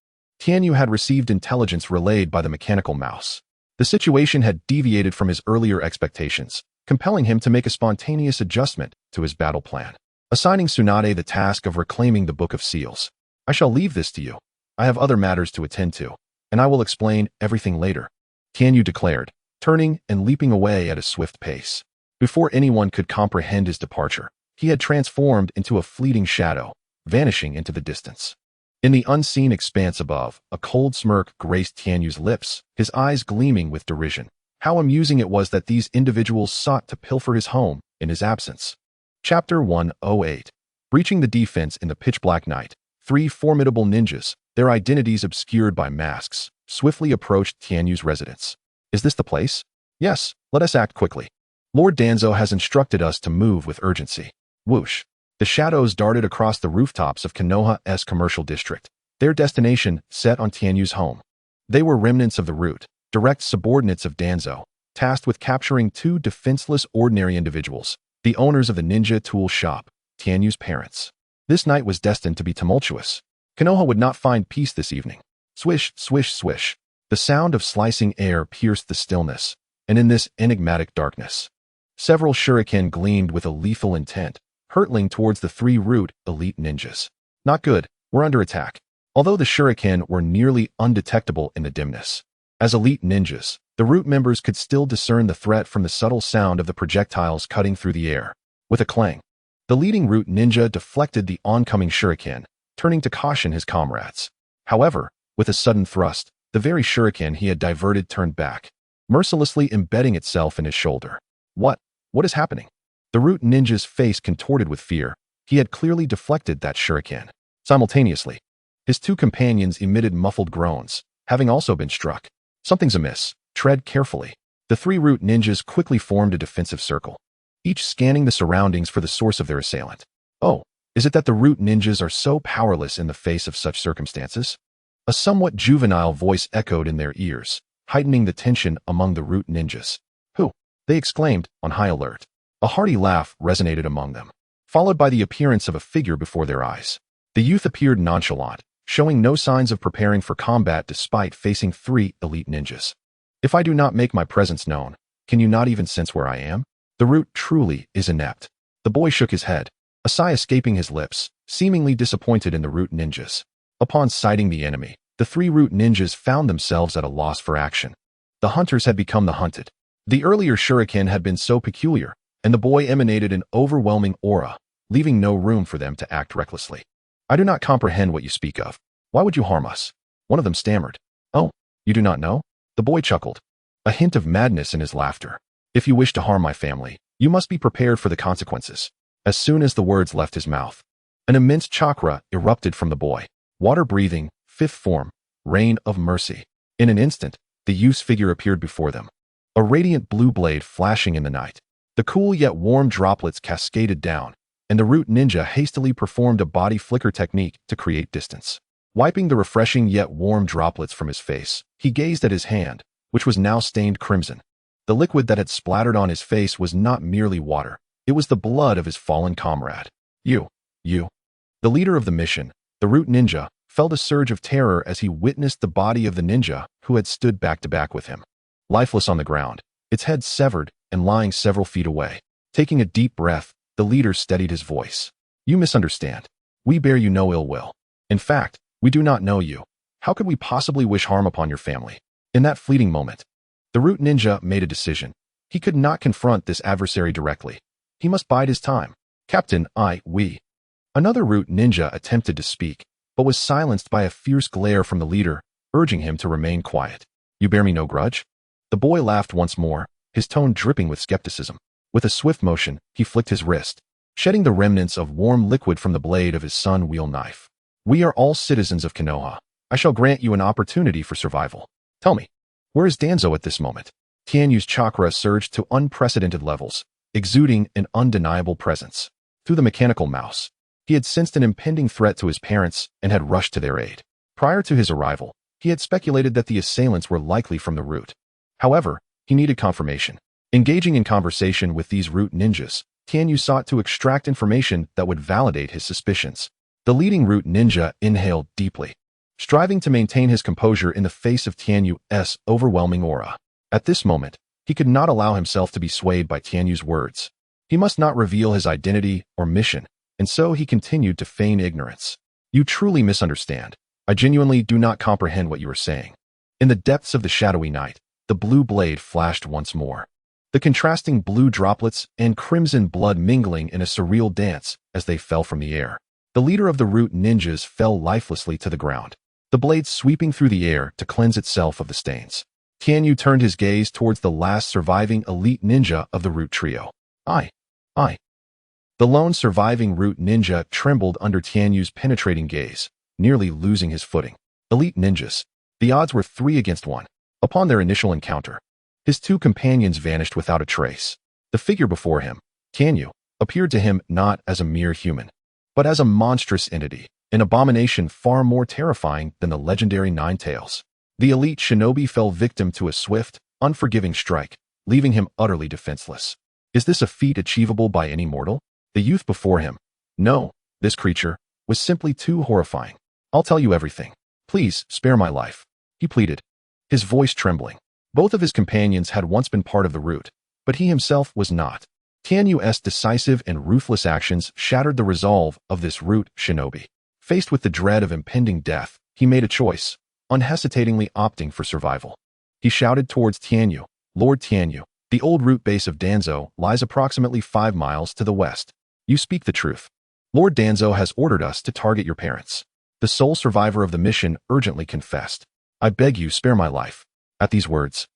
Tianyu had received intelligence relayed by the mechanical mouse. The situation had deviated from his earlier expectations, compelling him to make a spontaneous adjustment to his battle plan. assigning Tsunade the task of reclaiming the Book of Seals. I shall leave this to you. I have other matters to attend to, and I will explain everything later, Tianyu declared, turning and leaping away at a swift pace. Before anyone could comprehend his departure, he had transformed into a fleeting shadow, vanishing into the distance. In the unseen expanse above, a cold smirk graced Tianyu's lips, his eyes gleaming with derision. How amusing it was that these individuals sought to pilfer his home in his absence. Chapter 108. Breaching the defense in the pitch-black night, three formidable ninjas, their identities obscured by masks, swiftly approached Tianyu's residence. Is this the place? Yes, let us act quickly. Lord Danzo has instructed us to move with urgency. Whoosh. The shadows darted across the rooftops of Konoha's commercial district, their destination set on Tianyu's home. They were remnants of the route, direct subordinates of Danzo, tasked with capturing two defenseless ordinary individuals, the owners of the ninja tool shop, Tianyu's parents. This night was destined to be tumultuous. Konoha would not find peace this evening. Swish, swish, swish. The sound of slicing air pierced the stillness, and in this enigmatic darkness, several shuriken gleamed with a lethal intent, hurtling towards the three root elite ninjas. Not good, we're under attack. Although the shuriken were nearly undetectable in the dimness, as elite ninjas, the root members could still discern the threat from the subtle sound of the projectiles cutting through the air. With a clang, the leading root ninja deflected the oncoming shuriken, turning to caution his comrades. However, with a sudden thrust, the very shuriken he had diverted turned back, mercilessly embedding itself in his shoulder. What is happening? The root ninja's face contorted with fear. He had clearly deflected that shuriken. Simultaneously, his two companions emitted muffled groans, having also been struck. Something's amiss. Tread carefully. The three root ninjas quickly formed a defensive circle, each scanning the surroundings for the source of their assailant. Oh, is it that the root ninjas are so powerless in the face of such circumstances? A somewhat juvenile voice echoed in their ears, heightening the tension among the root ninjas. Who? They exclaimed, on high alert. A hearty laugh resonated among them, followed by the appearance of a figure before their eyes. The youth appeared nonchalant, showing no signs of preparing for combat despite facing three elite ninjas. If I do not make my presence known, can you not even sense where I am? The root truly is inept. The boy shook his head, a sigh escaping his lips, seemingly disappointed in the root ninjas. Upon sighting the enemy, the three root ninjas found themselves at a loss for action. The hunters had become the hunted. The earlier shuriken had been so peculiar, and the boy emanated an overwhelming aura, leaving no room for them to act recklessly. I do not comprehend what you speak of. Why would you harm us? One of them stammered. Oh, you do not know? The boy chuckled, a hint of madness in his laughter. If you wish to harm my family, you must be prepared for the consequences. As soon as the words left his mouth, an immense chakra erupted from the boy. Water-breathing, fifth form, rain of mercy. In an instant, the youth's figure appeared before them, a radiant blue blade flashing in the night. The cool yet warm droplets cascaded down, and the root ninja hastily performed a body flicker technique to create distance. Wiping the refreshing yet warm droplets from his face, he gazed at his hand, which was now stained crimson. The liquid that had splattered on his face was not merely water, it was the blood of his fallen comrade. You. The leader of the mission, the root ninja, felt a surge of terror as he witnessed the body of the ninja who had stood back to back with him. Lifeless on the ground, its head severed and lying several feet away. Taking a deep breath, the leader steadied his voice. You misunderstand. We bear you no ill will. In fact, we do not know you. How could we possibly wish harm upon your family? In that fleeting moment, the root ninja made a decision. He could not confront this adversary directly. He must bide his time. Captain, we. Another root ninja attempted to speak, but was silenced by a fierce glare from the leader, urging him to remain quiet. You bear me no grudge? The boy laughed once more, his tone dripping with skepticism. With a swift motion, he flicked his wrist, shedding the remnants of warm liquid from the blade of his sun-wheel knife. We are all citizens of Konoha. I shall grant you an opportunity for survival. Tell me, where is Danzo at this moment? Tianyu's chakra surged to unprecedented levels, exuding an undeniable presence. Through the mechanical mouse, he had sensed an impending threat to his parents and had rushed to their aid. Prior to his arrival, he had speculated that the assailants were likely from the root. However, he needed confirmation. Engaging in conversation with these root ninjas, Tianyu sought to extract information that would validate his suspicions. The leading root ninja inhaled deeply, striving to maintain his composure in the face of Tianyu's overwhelming aura. At this moment, he could not allow himself to be swayed by Tianyu's words. He must not reveal his identity or mission, and so he continued to feign ignorance. You truly misunderstand. I genuinely do not comprehend what you are saying. In the depths of the shadowy night, the blue blade flashed once more. The contrasting blue droplets and crimson blood mingling in a surreal dance as they fell from the air. The leader of the root ninjas fell lifelessly to the ground, the blade sweeping through the air to cleanse itself of the stains. Tianyu turned his gaze towards the last surviving elite ninja of the root trio. I. The lone surviving root ninja trembled under Tianyu's penetrating gaze, nearly losing his footing. Elite ninjas. The odds were 3 against 1. Upon their initial encounter, his 2 companions vanished without a trace. The figure before him, Tianyu, appeared to him not as a mere human, but as a monstrous entity, an abomination far more terrifying than the legendary Nine Tails. The elite shinobi fell victim to a swift, unforgiving strike, leaving him utterly defenseless. Is this a feat achievable by any mortal? The youth before him. No, this creature was simply too horrifying. I'll tell you everything. Please, spare my life, he pleaded, his voice trembling. Both of his companions had once been part of the root, but he himself was not. Tianyu's decisive and ruthless actions shattered the resolve of this root shinobi. Faced with the dread of impending death, he made a choice, unhesitatingly opting for survival. He shouted towards Tianyu. Lord Tianyu, the old root base of Danzo lies approximately 5 miles to the west. You speak the truth. Lord Danzo has ordered us to target your parents. The sole survivor of the mission urgently confessed. I beg you, spare my life. At these words,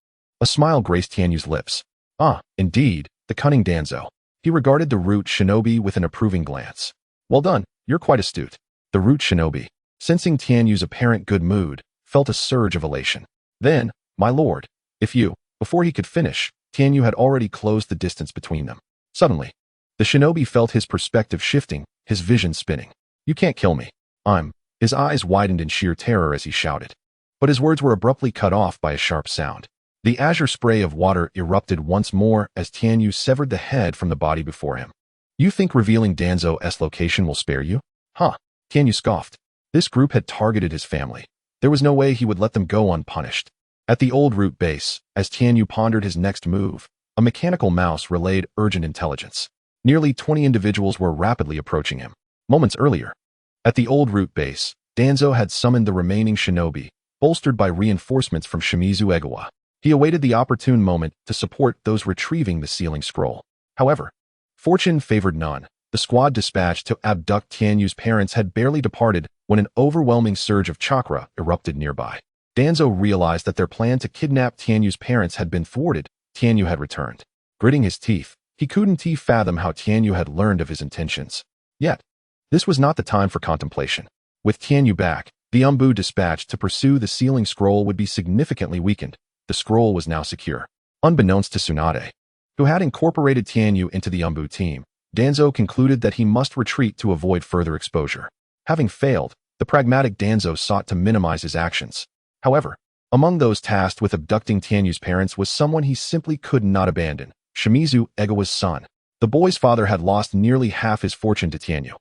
a smile graced Tianyu's lips. Ah, indeed, the cunning Danzo. He regarded the root shinobi with an approving glance. Well done, you're quite astute. The root shinobi, sensing Tianyu's apparent good mood, felt a surge of elation. Then, my lord, if you, before he could finish, Tianyu had already closed the distance between them. Suddenly, the shinobi felt his perspective shifting, his vision spinning. You can't kill me. His eyes widened in sheer terror as he shouted. But his words were abruptly cut off by a sharp sound. The azure spray of water erupted once more as Tianyu severed the head from the body before him. You think revealing Danzo's location will spare you? Huh, Tianyu scoffed. This group had targeted his family. There was no way he would let them go unpunished. At the old root base, as Tianyu pondered his next move, a mechanical mouse relayed urgent intelligence. Nearly 20 individuals were rapidly approaching him. Moments earlier, at the old root base, Danzo had summoned the remaining shinobi, bolstered by reinforcements from Shimizu Egawa. He awaited the opportune moment to support those retrieving the sealing scroll. However, fortune favored none. The squad dispatched to abduct Tianyu's parents had barely departed when an overwhelming surge of chakra erupted nearby. Danzo realized that their plan to kidnap Tianyu's parents had been thwarted. Tianyu had returned. Gritting his teeth, he couldn't fathom how Tianyu had learned of his intentions. Yet, this was not the time for contemplation. With Tianyu back, the Umbu dispatched to pursue the sealing scroll would be significantly weakened. The scroll was now secure. Unbeknownst to Tsunade, who had incorporated Tianyu into the Umbu team, Danzo concluded that he must retreat to avoid further exposure. Having failed, the pragmatic Danzo sought to minimize his actions. However, among those tasked with abducting Tianyu's parents was someone he simply could not abandon, Shimizu Egawa's son. The boy's father had lost nearly half his fortune to Tianyu,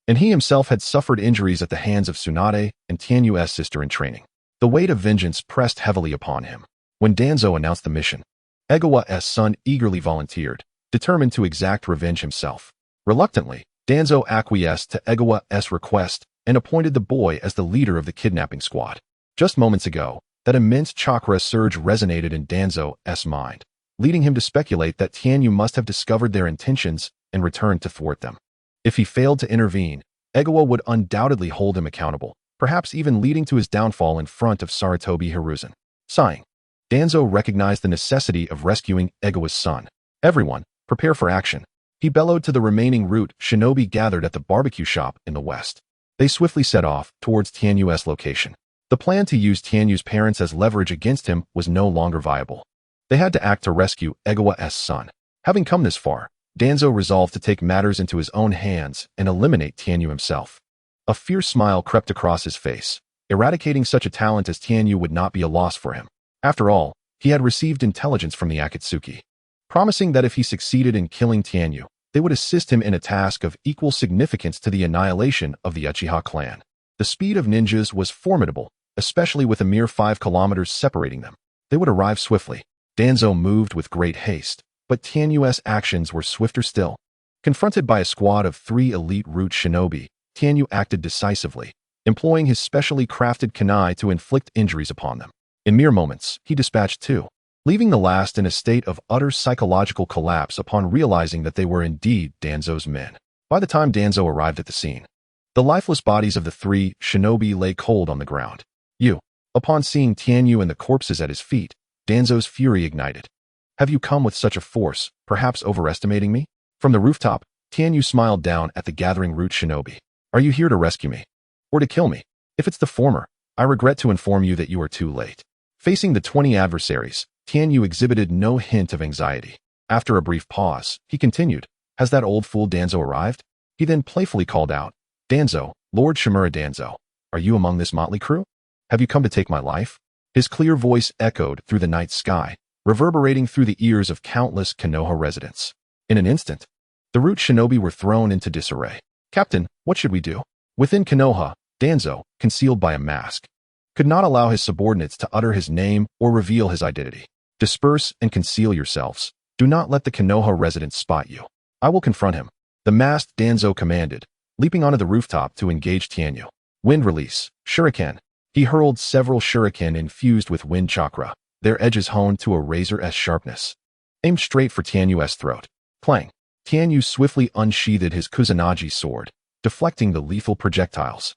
and he himself had suffered injuries at the hands of Tsunade and Tianyu's sister in training. The weight of vengeance pressed heavily upon him. When Danzo announced the mission, Egawa's son eagerly volunteered, determined to exact revenge himself. Reluctantly, Danzo acquiesced to Egawa's request and appointed the boy as the leader of the kidnapping squad. Just moments ago, that immense chakra surge resonated in Danzo's mind, leading him to speculate that Tianyu must have discovered their intentions and returned to thwart them. If he failed to intervene, Egawa would undoubtedly hold him accountable, perhaps even leading to his downfall in front of Sarutobi Hiruzen. Sighing, Danzo recognized the necessity of rescuing Egawa's son. Everyone, prepare for action. He bellowed to the remaining root shinobi gathered at the barbecue shop in the west. They swiftly set off towards Tianyu's location. The plan to use Tianyu's parents as leverage against him was no longer viable. They had to act to rescue Egawa's son. Having come this far, Danzo resolved to take matters into his own hands and eliminate Tianyu himself. A fierce smile crept across his face. Eradicating such a talent as Tianyu would not be a loss for him. After all, he had received intelligence from the Akatsuki, promising that if he succeeded in killing Tianyu, they would assist him in a task of equal significance to the annihilation of the Uchiha clan. The speed of ninjas was formidable, especially with a mere 5 kilometers separating them. They would arrive swiftly. Danzo moved with great haste, but Tianyu's actions were swifter still. Confronted by a squad of 3 elite root shinobi, Tianyu acted decisively, employing his specially crafted kunai to inflict injuries upon them. In mere moments, he dispatched 2, leaving the last in a state of utter psychological collapse upon realizing that they were indeed Danzo's men. By the time Danzo arrived at the scene, the lifeless bodies of the 3 shinobi lay cold on the ground. Upon seeing Tianyu and the corpses at his feet, Danzo's fury ignited. Have you come with such a force, perhaps overestimating me? From the rooftop, Tianyu smiled down at the gathering root shinobi. Are you here to rescue me? Or to kill me? If it's the former, I regret to inform you that you are too late. Facing the 20 adversaries, Tianyu exhibited no hint of anxiety. After a brief pause, he continued, Has that old fool Danzo arrived? He then playfully called out, Danzo, Lord Shimura Danzo, are you among this motley crew? Have you come to take my life? His clear voice echoed through the night sky, reverberating through the ears of countless Konoha residents. In an instant, the root shinobi were thrown into disarray. Captain, what should we do? Within Konoha, Danzo, concealed by a mask, could not allow his subordinates to utter his name or reveal his identity. Disperse and conceal yourselves. Do not let the Konoha residents spot you. I will confront him. The masked Danzo commanded, leaping onto the rooftop to engage Tianyu. Wind release, shuriken. He hurled several shuriken infused with wind chakra, their edges honed to a razor-esque sharpness. Aimed straight for Tianyu's throat. Clang. Tianyu swiftly unsheathed his Kusanagi Sword, deflecting the lethal projectiles.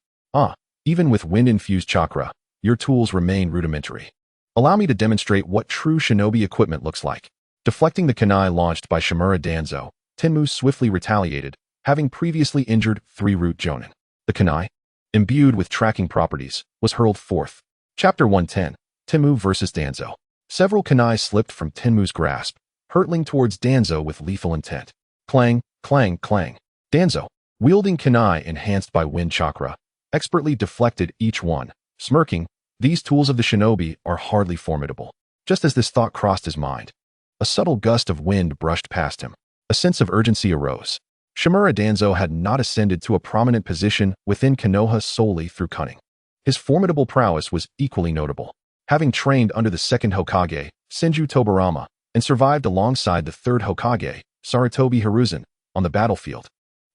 Even with wind-infused chakra, your tools remain rudimentary. Allow me to demonstrate what true shinobi equipment looks like. Deflecting the kunai launched by Shimura Danzo, Tenmu swiftly retaliated, having previously injured 3 root jonin. The kunai, imbued with tracking properties, was hurled forth. Chapter 110, Tenmu vs. Danzo. Several kunai slipped from Tenmu's grasp, hurtling towards Danzo with lethal intent. Clang, clang, clang. Danzo, wielding kunai enhanced by wind chakra, expertly deflected each one. Smirking, these tools of the shinobi are hardly formidable. Just as this thought crossed his mind, a subtle gust of wind brushed past him. A sense of urgency arose. Shimura Danzo had not ascended to a prominent position within Konoha solely through cunning. His formidable prowess was equally notable. Having trained under the 2nd Hokage, Senju Tobarama, and survived alongside the 3rd Hokage, Sarutobi Hiruzen, on the battlefield,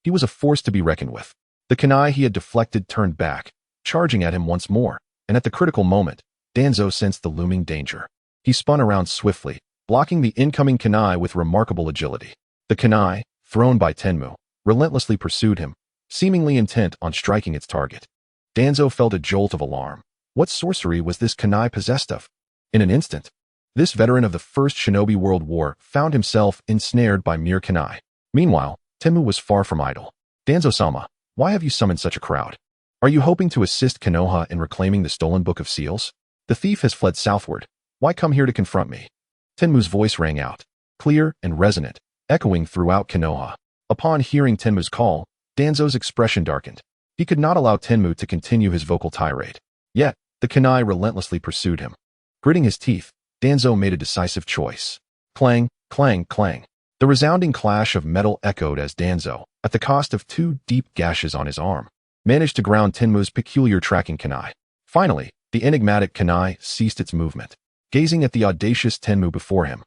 he was a force to be reckoned with. The kunai he had deflected turned back, charging at him once more, and at the critical moment, Danzo sensed the looming danger. He spun around swiftly, blocking the incoming kunai with remarkable agility. The kunai, thrown by Tenmu, relentlessly pursued him, seemingly intent on striking its target. Danzo felt a jolt of alarm. What sorcery was this kunai possessed of? In an instant, this veteran of the First Shinobi World War found himself ensnared by mere kunai. Meanwhile, Tenmu was far from idle. Danzo-sama, why have you summoned such a crowd? Are you hoping to assist Konoha in reclaiming the stolen Book of Seals? The thief has fled southward. Why come here to confront me? Tenmu's voice rang out, clear and resonant, echoing throughout Konoha. Upon hearing Tenmu's call, Danzo's expression darkened. He could not allow Tenmu to continue his vocal tirade. Yet, the kunai relentlessly pursued him. Gritting his teeth, Danzo made a decisive choice. Clang, clang, clang. The resounding clash of metal echoed as Danzo, at the cost of 2 deep gashes on his arm, managed to ground Tenmu's peculiar tracking kunai. Finally, the enigmatic kunai ceased its movement. Gazing at the audacious Tenmu before him,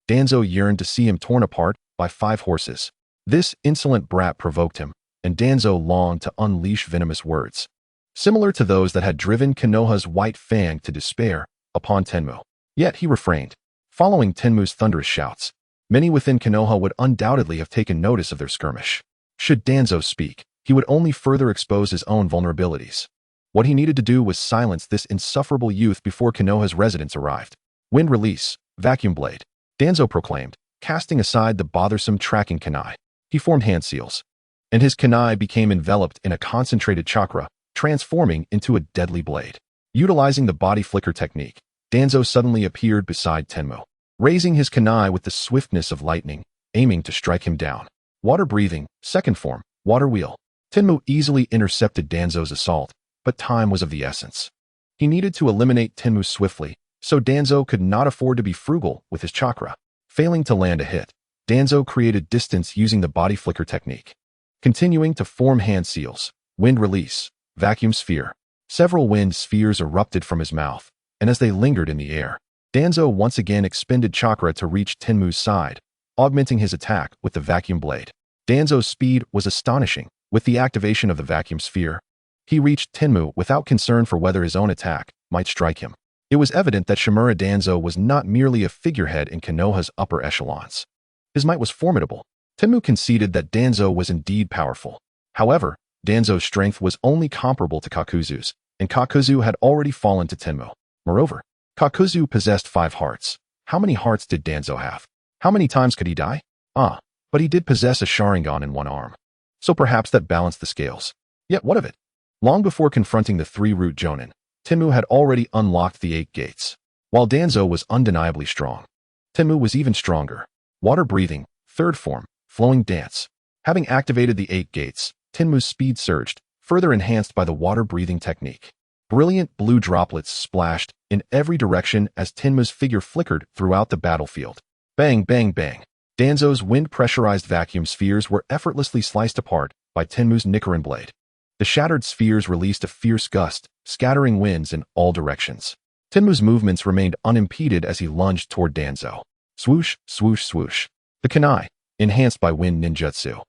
Danzo yearned to see him torn apart by 5 horses. This insolent brat provoked him, and Danzo longed to unleash venomous words, similar to those that had driven Konoha's White Fang to despair, upon Tenmu. Yet he refrained. Following Tenmu's thunderous shouts, many within Konoha would undoubtedly have taken notice of their skirmish. Should Danzo speak, he would only further expose his own vulnerabilities. What he needed to do was silence this insufferable youth before Konoha's residents arrived. Wind release, vacuum blade, Danzo proclaimed, casting aside the bothersome tracking kunai. He formed hand seals, and his kunai became enveloped in a concentrated chakra, transforming into a deadly blade. Utilizing the body flicker technique, Danzo suddenly appeared beside Tenmu, raising his kunai with the swiftness of lightning, aiming to strike him down. Water breathing, second form, water wheel. Tenmu easily intercepted Danzo's assault, but time was of the essence. He needed to eliminate Tenmu swiftly, so Danzo could not afford to be frugal with his chakra. Failing to land a hit, Danzo created distance using the body flicker technique. Continuing to form hand seals, wind release, vacuum sphere. Several wind spheres erupted from his mouth, and as they lingered in the air, Danzo once again expended chakra to reach Tenmu's side, augmenting his attack with the vacuum blade. Danzo's speed was astonishing. With the activation of the vacuum sphere, he reached Tenmu without concern for whether his own attack might strike him. It was evident that Shimura Danzo was not merely a figurehead in Konoha's upper echelons. His might was formidable. Tenmu conceded that Danzo was indeed powerful. However, Danzo's strength was only comparable to Kakuzu's, and Kakuzu had already fallen to Tenmu. Moreover, Kakuzu possessed 5 hearts. How many hearts did Danzo have? How many times could he die? But he did possess a Sharingan in one arm. So perhaps that balanced the scales. Yet what of it? Long before confronting the 3-root Jonin, Tenmu had already unlocked the 8 gates. While Danzo was undeniably strong, Tenmu was even stronger. Water breathing, 3rd form, flowing dance. Having activated the 8 gates, Tenmu's speed surged, further enhanced by the water breathing technique. Brilliant blue droplets splashed in every direction as Tenmu's figure flickered throughout the battlefield. Bang, bang, bang. Danzo's wind-pressurized vacuum spheres were effortlessly sliced apart by Tenmu's Nichiren blade. The shattered spheres released a fierce gust, scattering winds in all directions. Tenmu's movements remained unimpeded as he lunged toward Danzo. Swoosh, swoosh, swoosh. The kunai, enhanced by wind ninjutsu,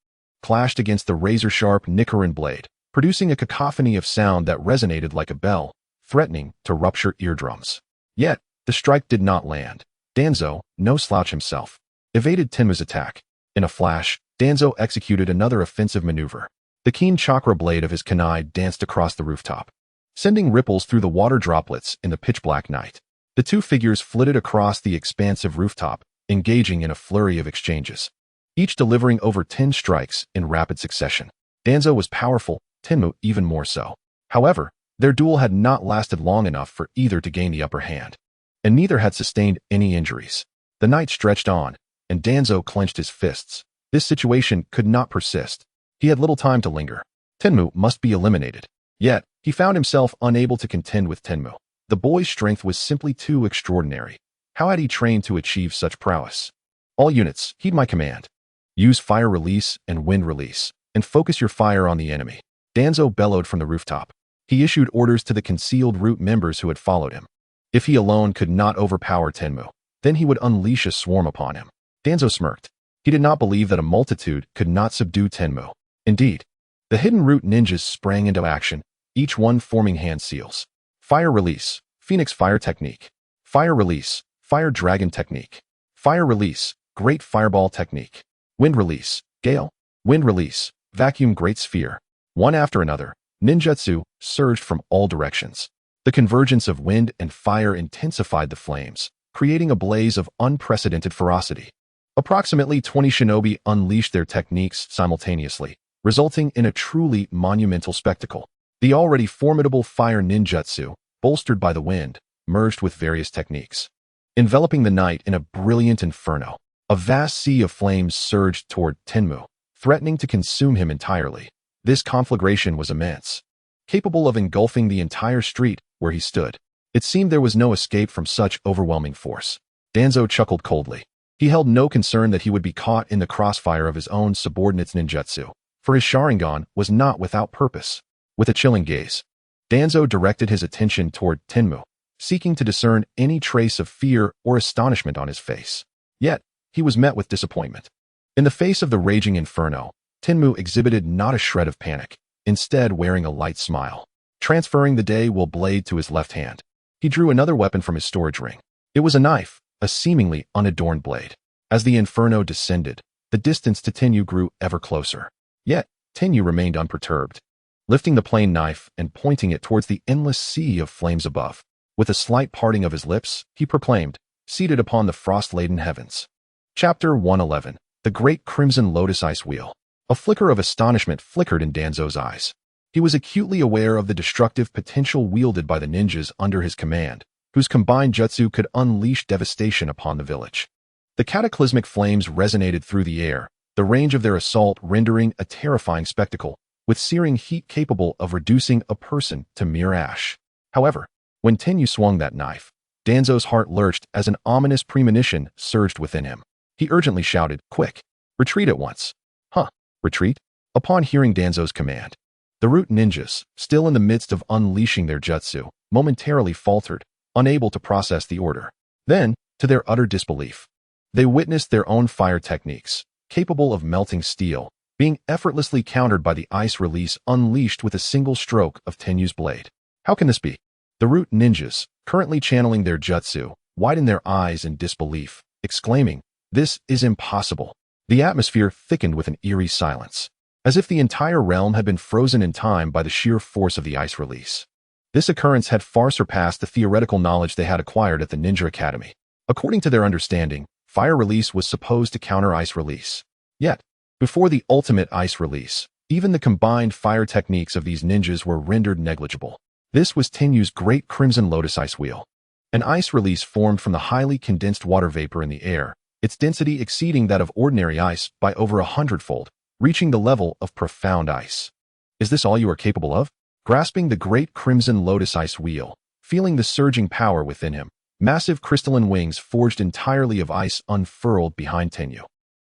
clashed against the razor-sharp Nichiren blade, producing a cacophony of sound that resonated like a bell, threatening to rupture eardrums. Yet, the strike did not land. Danzo, no slouch himself, evaded Tenmu's attack. In a flash, Danzo executed another offensive maneuver. The keen chakra blade of his kunai danced across the rooftop, sending ripples through the water droplets in the pitch-black night. The two figures flitted across the expansive rooftop, engaging in a flurry of exchanges, each delivering over 10 strikes in rapid succession. Danzo was powerful, Tenmu even more so. However, their duel had not lasted long enough for either to gain the upper hand, and neither had sustained any injuries. The night stretched on, and Danzo clenched his fists. This situation could not persist. He had little time to linger. Tenmu must be eliminated. Yet, he found himself unable to contend with Tenmu. The boy's strength was simply too extraordinary. How had he trained to achieve such prowess? All units, heed my command. Use fire release and wind release, and focus your fire on the enemy. Danzo bellowed from the rooftop. He issued orders to the concealed root members who had followed him. If he alone could not overpower Tenmu, then he would unleash a swarm upon him. Danzo smirked. He did not believe that a multitude could not subdue Tenmu. Indeed, the hidden root ninjas sprang into action, each one forming hand seals. Fire release, Phoenix Fire Technique. Fire release, Fire Dragon Technique. Fire release, Great Fireball Technique. Wind release, Gale. Wind release, Vacuum Great Sphere. One after another, ninjutsu surged from all directions. The convergence of wind and fire intensified the flames, creating a blaze of unprecedented ferocity. Approximately 20 shinobi unleashed their techniques simultaneously, resulting in a truly monumental spectacle. The already formidable fire ninjutsu, bolstered by the wind, merged with various techniques, enveloping the night in a brilliant inferno. A vast sea of flames surged toward Tenmu, threatening to consume him entirely. This conflagration was immense, capable of engulfing the entire street where he stood. It seemed there was no escape from such overwhelming force. Danzo chuckled coldly. He held no concern that he would be caught in the crossfire of his own subordinate's ninjutsu, for his Sharingan was not without purpose. With a chilling gaze, Danzo directed his attention toward Tenmu, seeking to discern any trace of fear or astonishment on his face. Yet, he was met with disappointment. In the face of the raging inferno, Tenmu exhibited not a shred of panic, instead wearing a light smile. Transferring the day-will blade to his left hand, he drew another weapon from his storage ring. It was a knife, a seemingly unadorned blade. As the inferno descended, the distance to Tenyu grew ever closer. Yet, Tenyu remained unperturbed, lifting the plain knife and pointing it towards the endless sea of flames above. With a slight parting of his lips, he proclaimed, seated upon the frost-laden heavens. Chapter 111. The Great Crimson Lotus Ice Wheel. A flicker of astonishment flickered in Danzo's eyes. He was acutely aware of the destructive potential wielded by the ninjas under his command, whose combined jutsu could unleash devastation upon the village. The cataclysmic flames resonated through the air, the range of their assault rendering a terrifying spectacle, with searing heat capable of reducing a person to mere ash. However, when Tenyu swung that knife, Danzo's heart lurched as an ominous premonition surged within him. He urgently shouted, "Quick! Retreat at once!" Huh? Retreat? Upon hearing Danzo's command, the root ninjas, still in the midst of unleashing their jutsu, momentarily faltered, unable to process the order. Then, to their utter disbelief, they witnessed their own fire techniques, capable of melting steel, being effortlessly countered by the ice release unleashed with a single stroke of Tenyu's blade. How can this be? The root ninjas, currently channeling their jutsu, widened their eyes in disbelief, exclaiming, "This is impossible." The atmosphere thickened with an eerie silence, as if the entire realm had been frozen in time by the sheer force of the ice release. This occurrence had far surpassed the theoretical knowledge they had acquired at the Ninja Academy. According to their understanding, fire release was supposed to counter ice release. Yet, before the ultimate ice release, even the combined fire techniques of these ninjas were rendered negligible. This was Tenyu's great Crimson Lotus Ice Wheel. An ice release formed from the highly condensed water vapor in the air, its density exceeding that of ordinary ice by over 100-fold, reaching the level of profound ice. Is this all you are capable of? Grasping the great Crimson Lotus Ice Wheel, feeling the surging power within him, massive crystalline wings forged entirely of ice unfurled behind Tenyu.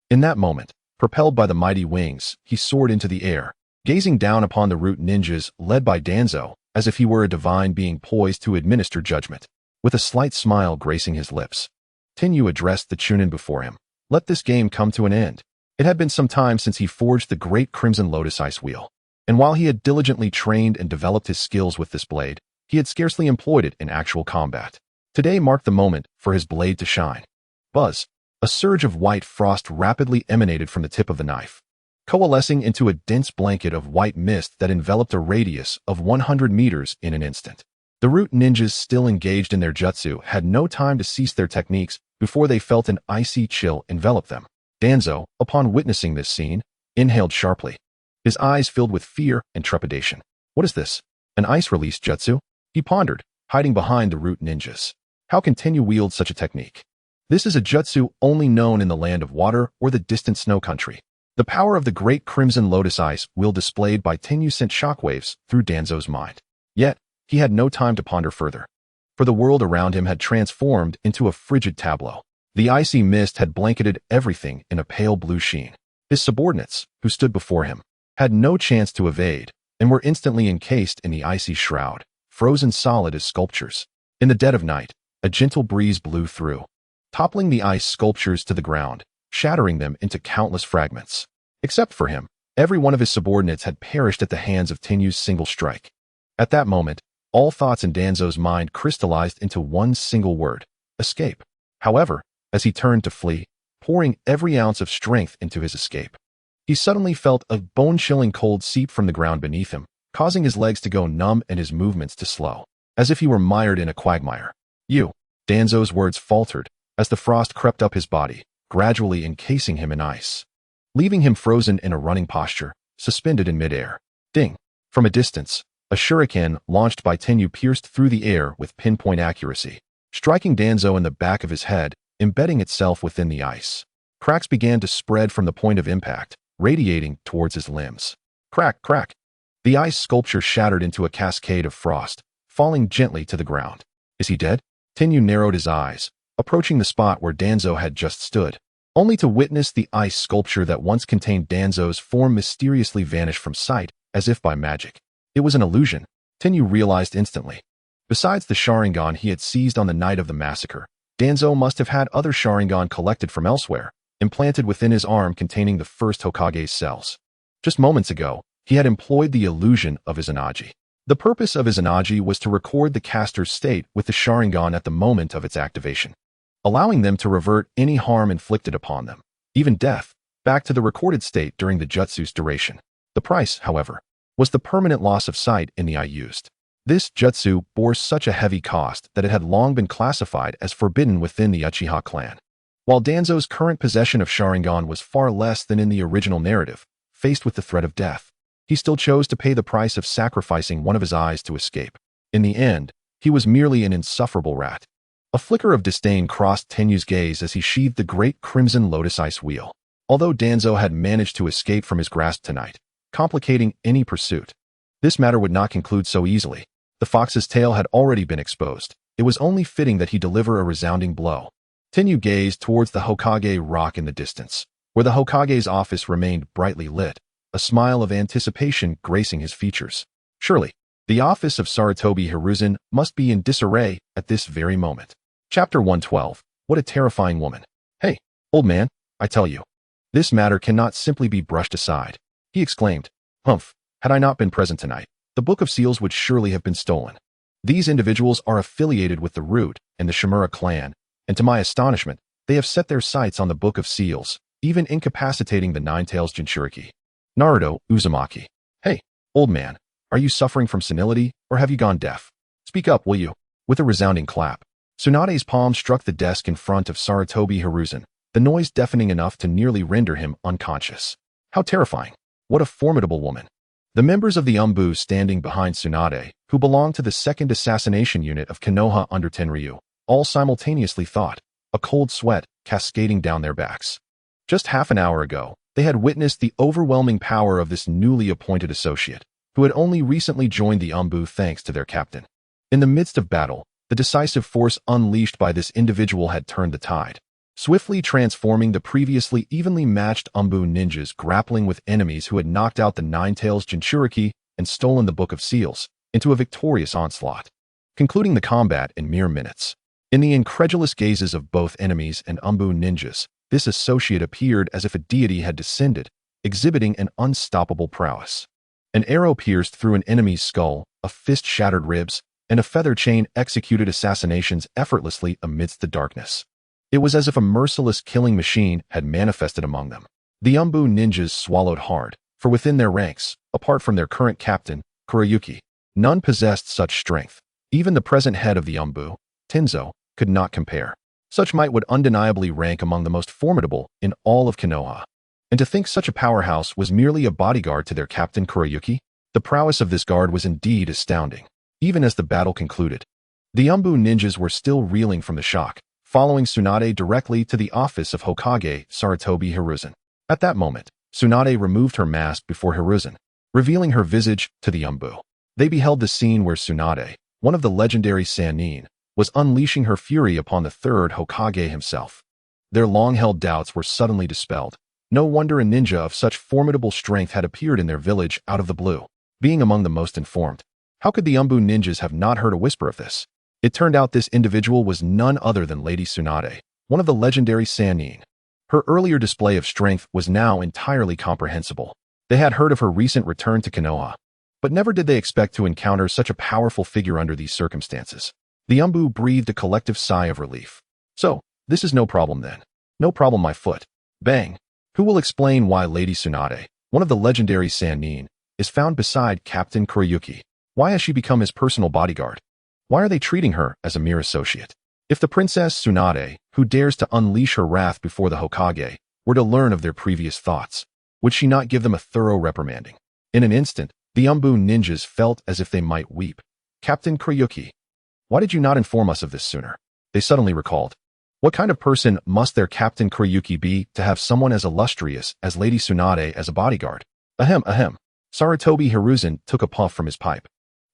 In that moment, propelled by the mighty wings, he soared into the air, gazing down upon the root ninjas led by Danzo, as if he were a divine being poised to administer judgment. With a slight smile gracing his lips, Tenyu addressed the Chunin before him. Let this game come to an end. It had been some time since he forged the great Crimson Lotus Ice Wheel, and while he had diligently trained and developed his skills with this blade, he had scarcely employed it in actual combat. Today marked the moment for his blade to shine. Buzz! A surge of white frost rapidly emanated from the tip of the knife, coalescing into a dense blanket of white mist that enveloped a radius of 100 meters in an instant. The root ninjas still engaged in their jutsu had no time to cease their techniques before they felt an icy chill envelop them. Danzo, upon witnessing this scene, inhaled sharply. His eyes filled with fear and trepidation. What is this? An ice release jutsu? He pondered, hiding behind the root ninjas. How can Tenyu wield such a technique? This is a jutsu only known in the land of water or the distant snow country. The power of the great Crimson Lotus Ice Wheel displayed by Tenyu sent shockwaves through Danzo's mind. Yet, he had no time to ponder further, for the world around him had transformed into a frigid tableau. The icy mist had blanketed everything in a pale blue sheen. His subordinates, who stood before him, had no chance to evade and were instantly encased in the icy shroud, frozen solid as sculptures. In the dead of night, a gentle breeze blew through, toppling the ice sculptures to the ground, shattering them into countless fragments. Except for him, every one of his subordinates had perished at the hands of Tenyu's single strike. At that moment, all thoughts in Danzo's mind crystallized into one single word: escape. However, as he turned to flee, pouring every ounce of strength into his escape, he suddenly felt a bone-chilling cold seep from the ground beneath him, causing his legs to go numb and his movements to slow, as if he were mired in a quagmire. Danzo's words faltered as the frost crept up his body, gradually encasing him in ice, leaving him frozen in a running posture, suspended in midair. Ding! From a distance, a shuriken launched by Tenyu pierced through the air with pinpoint accuracy, striking Danzo in the back of his head, embedding itself within the ice. Cracks began to spread from the point of impact, radiating towards his limbs. Crack, crack! The ice sculpture shattered into a cascade of frost, falling gently to the ground. Is he dead? Tenyu narrowed his eyes, approaching the spot where Danzo had just stood, only to witness the ice sculpture that once contained Danzo's form mysteriously vanish from sight, as if by magic. It was an illusion, Tenyu realized instantly. Besides the Sharingan he had seized on the night of the massacre, Danzo must have had other Sharingan collected from elsewhere, implanted within his arm containing the first Hokage's cells. Just moments ago, he had employed the illusion of Izanagi. The purpose of Izanagi was to record the caster's state with the Sharingan at the moment of its activation, allowing them to revert any harm inflicted upon them, even death, back to the recorded state during the jutsu's duration. The price, however, was the permanent loss of sight in the eye used. This jutsu bore such a heavy cost that it had long been classified as forbidden within the Uchiha clan. While Danzo's current possession of Sharingan was far less than in the original narrative, faced with the threat of death, he still chose to pay the price of sacrificing one of his eyes to escape. In the end, he was merely an insufferable rat. A flicker of disdain crossed Tenyu's gaze as he sheathed the great Crimson Lotus Ice Wheel. Although Danzo had managed to escape from his grasp tonight, complicating any pursuit, this matter would not conclude so easily. The fox's tail had already been exposed. It was only fitting that he deliver a resounding blow. Tenyu gazed towards the Hokage rock in the distance, where the Hokage's office remained brightly lit, a smile of anticipation gracing his features. Surely, the office of Sarutobi Hiruzen must be in disarray at this very moment. Chapter 112. What a terrifying woman. Hey, old man, I tell you, this matter cannot simply be brushed aside. He exclaimed. Humph, had I not been present tonight, the Book of Seals would surely have been stolen. These individuals are affiliated with the Root and the Shimura clan, and to my astonishment, they have set their sights on the Book of Seals, even incapacitating the Nine-Tails Jinchuriki. Naruto Uzumaki. Hey, old man, are you suffering from senility, or have you gone deaf? Speak up, will you? With a resounding clap, Tsunade's palm struck the desk in front of Sarutobi Hiruzen, the noise deafening enough to nearly render him unconscious. How terrifying. What a formidable woman. The members of the Umbu standing behind Tsunade, who belonged to the second assassination unit of Konoha under Tenryu, all simultaneously thought, a cold sweat cascading down their backs. Just half an hour ago, they had witnessed the overwhelming power of this newly appointed associate, who had only recently joined the Umbu thanks to their captain. In the midst of battle, the decisive force unleashed by this individual had turned the tide, swiftly transforming the previously evenly matched Umbu ninjas grappling with enemies who had knocked out the Nine-Tails Jinchuriki and stolen the Book of Seals into a victorious onslaught, concluding the combat in mere minutes. In the incredulous gazes of both enemies and Umbu ninjas, this associate appeared as if a deity had descended, exhibiting an unstoppable prowess. An arrow pierced through an enemy's skull, a fist shattered ribs, and a feather chain executed assassinations effortlessly amidst the darkness. It was as if a merciless killing machine had manifested among them. The Umbu ninjas swallowed hard, for within their ranks, apart from their current captain, Kurayuki, none possessed such strength. Even the present head of the Umbu, Tenzo, could not compare. Such might would undeniably rank among the most formidable in all of Konoha. And to think such a powerhouse was merely a bodyguard to their captain Kurayuki, the prowess of this guard was indeed astounding. Even as the battle concluded, the Umbu ninjas were still reeling from the shock, following Tsunade directly to the office of Hokage Sarutobi Hiruzen. At that moment, Tsunade removed her mask before Hiruzen, revealing her visage to the Umbu. They beheld the scene where Tsunade, one of the legendary Sannin, was unleashing her fury upon the third Hokage himself. Their long-held doubts were suddenly dispelled. No wonder a ninja of such formidable strength had appeared in their village out of the blue, being among the most informed. How could the Umbu ninjas have not heard a whisper of this? It turned out this individual was none other than Lady Tsunade, one of the legendary Sannin. Her earlier display of strength was now entirely comprehensible. They had heard of her recent return to Konoha, but never did they expect to encounter such a powerful figure under these circumstances. The Umbu breathed a collective sigh of relief. So, this is no problem then. No problem, my foot. Bang. Who will explain why Lady Tsunade, one of the legendary Sannin, is found beside Captain Kurayuki? Why has she become his personal bodyguard? Why are they treating her as a mere associate? If the Princess Tsunade, who dares to unleash her wrath before the Hokage, were to learn of their previous thoughts, would she not give them a thorough reprimanding? In an instant, the Umbu ninjas felt as if they might weep. Captain Kurayuki, why did you not inform us of this sooner? They suddenly recalled. What kind of person must their Captain Kurayuki be to have someone as illustrious as Lady Tsunade as a bodyguard? Ahem, ahem. Sarutobi Hiruzen took a puff from his pipe.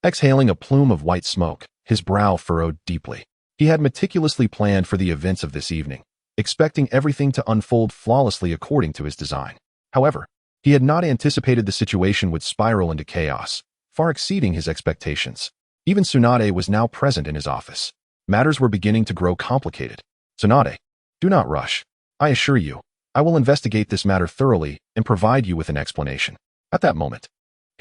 Exhaling a plume of white smoke, his brow furrowed deeply. He had meticulously planned for the events of this evening, expecting everything to unfold flawlessly according to his design. However, he had not anticipated the situation would spiral into chaos, far exceeding his expectations. Even Tsunade was now present in his office. Matters were beginning to grow complicated. Tsunade, do not rush. I assure you, I will investigate this matter thoroughly and provide you with an explanation. At that moment,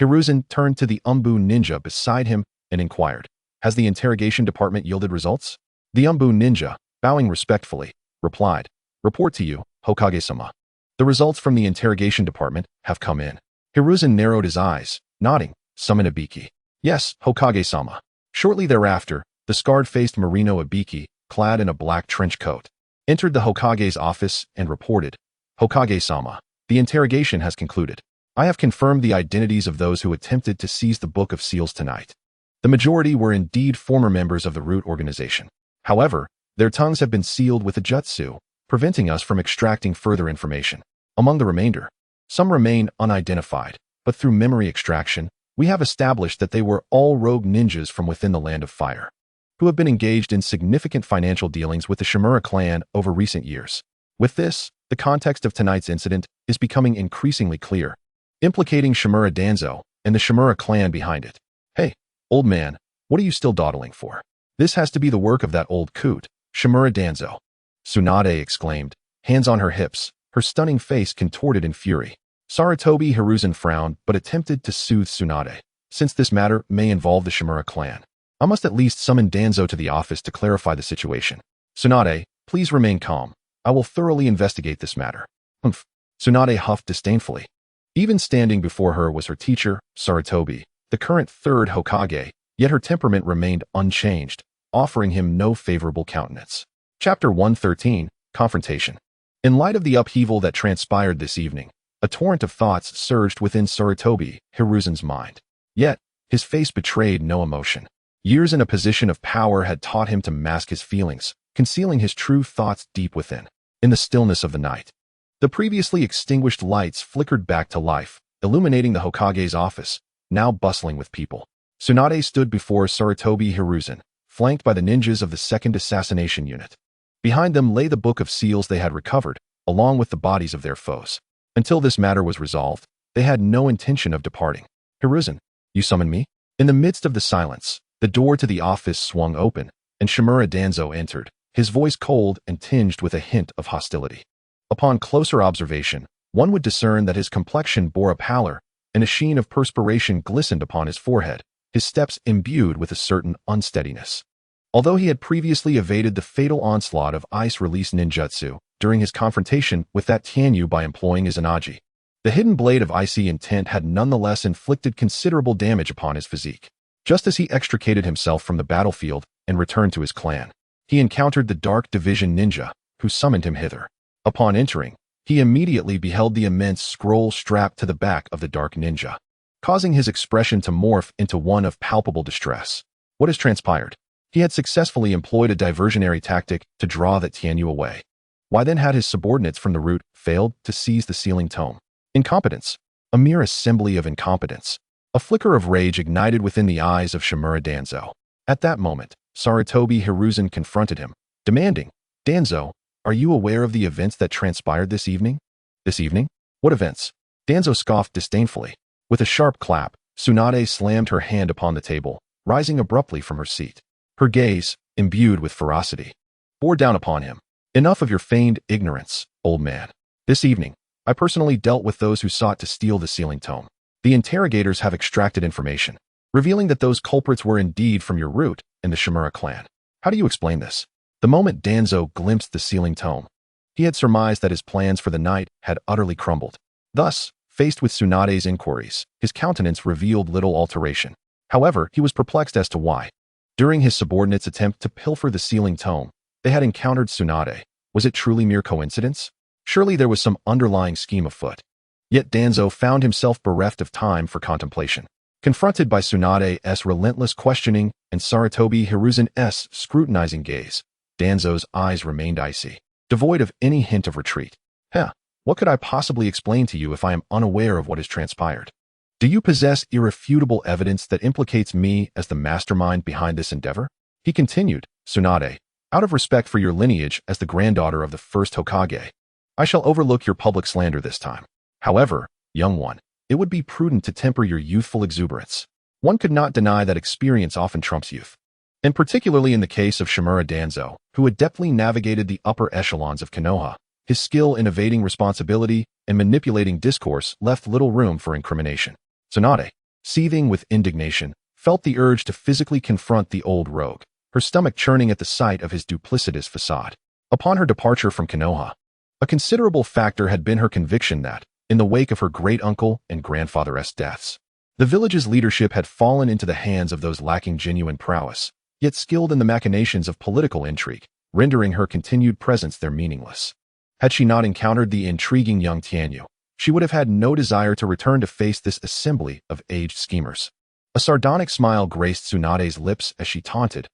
Hiruzen turned to the Umbu ninja beside him and inquired, has the interrogation department yielded results? The Umbu ninja, bowing respectfully, replied, report to you, Hokage-sama. The results from the interrogation department have come in. Hiruzen narrowed his eyes, nodding, summon Ibiki. Yes, Hokage-sama. Shortly thereafter, the scarred-faced Marino Ibiki, clad in a black trench coat, entered the Hokage's office and reported, Hokage-sama, the interrogation has concluded. I have confirmed the identities of those who attempted to seize the Book of Seals tonight. The majority were indeed former members of the Root organization. However, their tongues have been sealed with a jutsu, preventing us from extracting further information. Among the remainder, some remain unidentified, but through memory extraction, we have established that they were all rogue ninjas from within the Land of Fire, who have been engaged in significant financial dealings with the Shimura clan over recent years. With this, the context of tonight's incident is becoming increasingly clear, implicating Shimura Danzo and the Shimura clan behind it. Hey, old man, what are you still dawdling for? This has to be the work of that old coot, Shimura Danzo. Tsunade exclaimed, hands on her hips, her stunning face contorted in fury. Sarutobi Hiruzen frowned but attempted to soothe Tsunade. Since this matter may involve the Shimura clan, I must at least summon Danzo to the office to clarify the situation. Tsunade, please remain calm. I will thoroughly investigate this matter. Humph. Tsunade huffed disdainfully. Even standing before her was her teacher, Sarutobi, the current third Hokage, yet her temperament remained unchanged, offering him no favorable countenance. Chapter 113, Confrontation. In light of the upheaval that transpired this evening, a torrent of thoughts surged within Sarutobi Hiruzen's mind. Yet, his face betrayed no emotion. Years in a position of power had taught him to mask his feelings, concealing his true thoughts deep within. In the stillness of the night, the previously extinguished lights flickered back to life, illuminating the Hokage's office, now bustling with people. Tsunade stood before Sarutobi Hiruzen, flanked by the ninjas of the Second Assassination Unit. Behind them lay the book of seals they had recovered, along with the bodies of their foes. Until this matter was resolved, they had no intention of departing. Hiruzen, you summoned me? In the midst of the silence, the door to the office swung open, and Shimura Danzo entered, his voice cold and tinged with a hint of hostility. Upon closer observation, one would discern that his complexion bore a pallor, and a sheen of perspiration glistened upon his forehead, his steps imbued with a certain unsteadiness. Although he had previously evaded the fatal onslaught of ice-release ninjutsu during his confrontation with that Tianyu by employing Izanagi, the hidden blade of icy intent had nonetheless inflicted considerable damage upon his physique. Just as he extricated himself from the battlefield and returned to his clan, he encountered the Dark Division ninja, who summoned him hither. Upon entering, he immediately beheld the immense scroll strapped to the back of the Dark Ninja, causing his expression to morph into one of palpable distress. What has transpired? He had successfully employed a diversionary tactic to draw that Tianyu away. Why then had his subordinates from the root failed to seize the sealing tome? Incompetence. A mere assembly of incompetence. A flicker of rage ignited within the eyes of Shimura Danzo. At that moment, Sarutobi Hiruzen confronted him, demanding, Danzo, are you aware of the events that transpired this evening? This evening? What events? Danzo scoffed disdainfully. With a sharp clap, Tsunade slammed her hand upon the table, rising abruptly from her seat. Her gaze, imbued with ferocity, bore down upon him. Enough of your feigned ignorance, old man. This evening, I personally dealt with those who sought to steal the sealing tome. The interrogators have extracted information, revealing that those culprits were indeed from your root in the Shimura clan. How do you explain this? The moment Danzo glimpsed the sealing tome, he had surmised that his plans for the night had utterly crumbled. Thus, faced with Tsunade's inquiries, his countenance revealed little alteration. However, he was perplexed as to why. During his subordinates' attempt to pilfer the sealing tome, they had encountered Tsunade. Was it truly mere coincidence? Surely there was some underlying scheme afoot. Yet Danzo found himself bereft of time for contemplation. Confronted by Tsunade's relentless questioning and Sarutobi Hiruzen's scrutinizing gaze, Danzo's eyes remained icy, devoid of any hint of retreat. What could I possibly explain to you if I am unaware of what has transpired? Do you possess irrefutable evidence that implicates me as the mastermind behind this endeavor? He continued, Tsunade, out of respect for your lineage as the granddaughter of the first Hokage, I shall overlook your public slander this time. However, young one, it would be prudent to temper your youthful exuberance. One could not deny that experience often trumps youth. And particularly in the case of Shimura Danzo, who adeptly navigated the upper echelons of Konoha, his skill in evading responsibility and manipulating discourse left little room for incrimination. Tsunade, seething with indignation, felt the urge to physically confront the old rogue, her stomach churning at the sight of his duplicitous facade. Upon her departure from Konoha, a considerable factor had been her conviction that, in the wake of her great-uncle and grandfather's deaths, the village's leadership had fallen into the hands of those lacking genuine prowess, yet skilled in the machinations of political intrigue, rendering her continued presence there meaningless. Had she not encountered the intriguing young Tianyu, she would have had no desire to return to face this assembly of aged schemers. A sardonic smile graced Tsunade's lips as she taunted,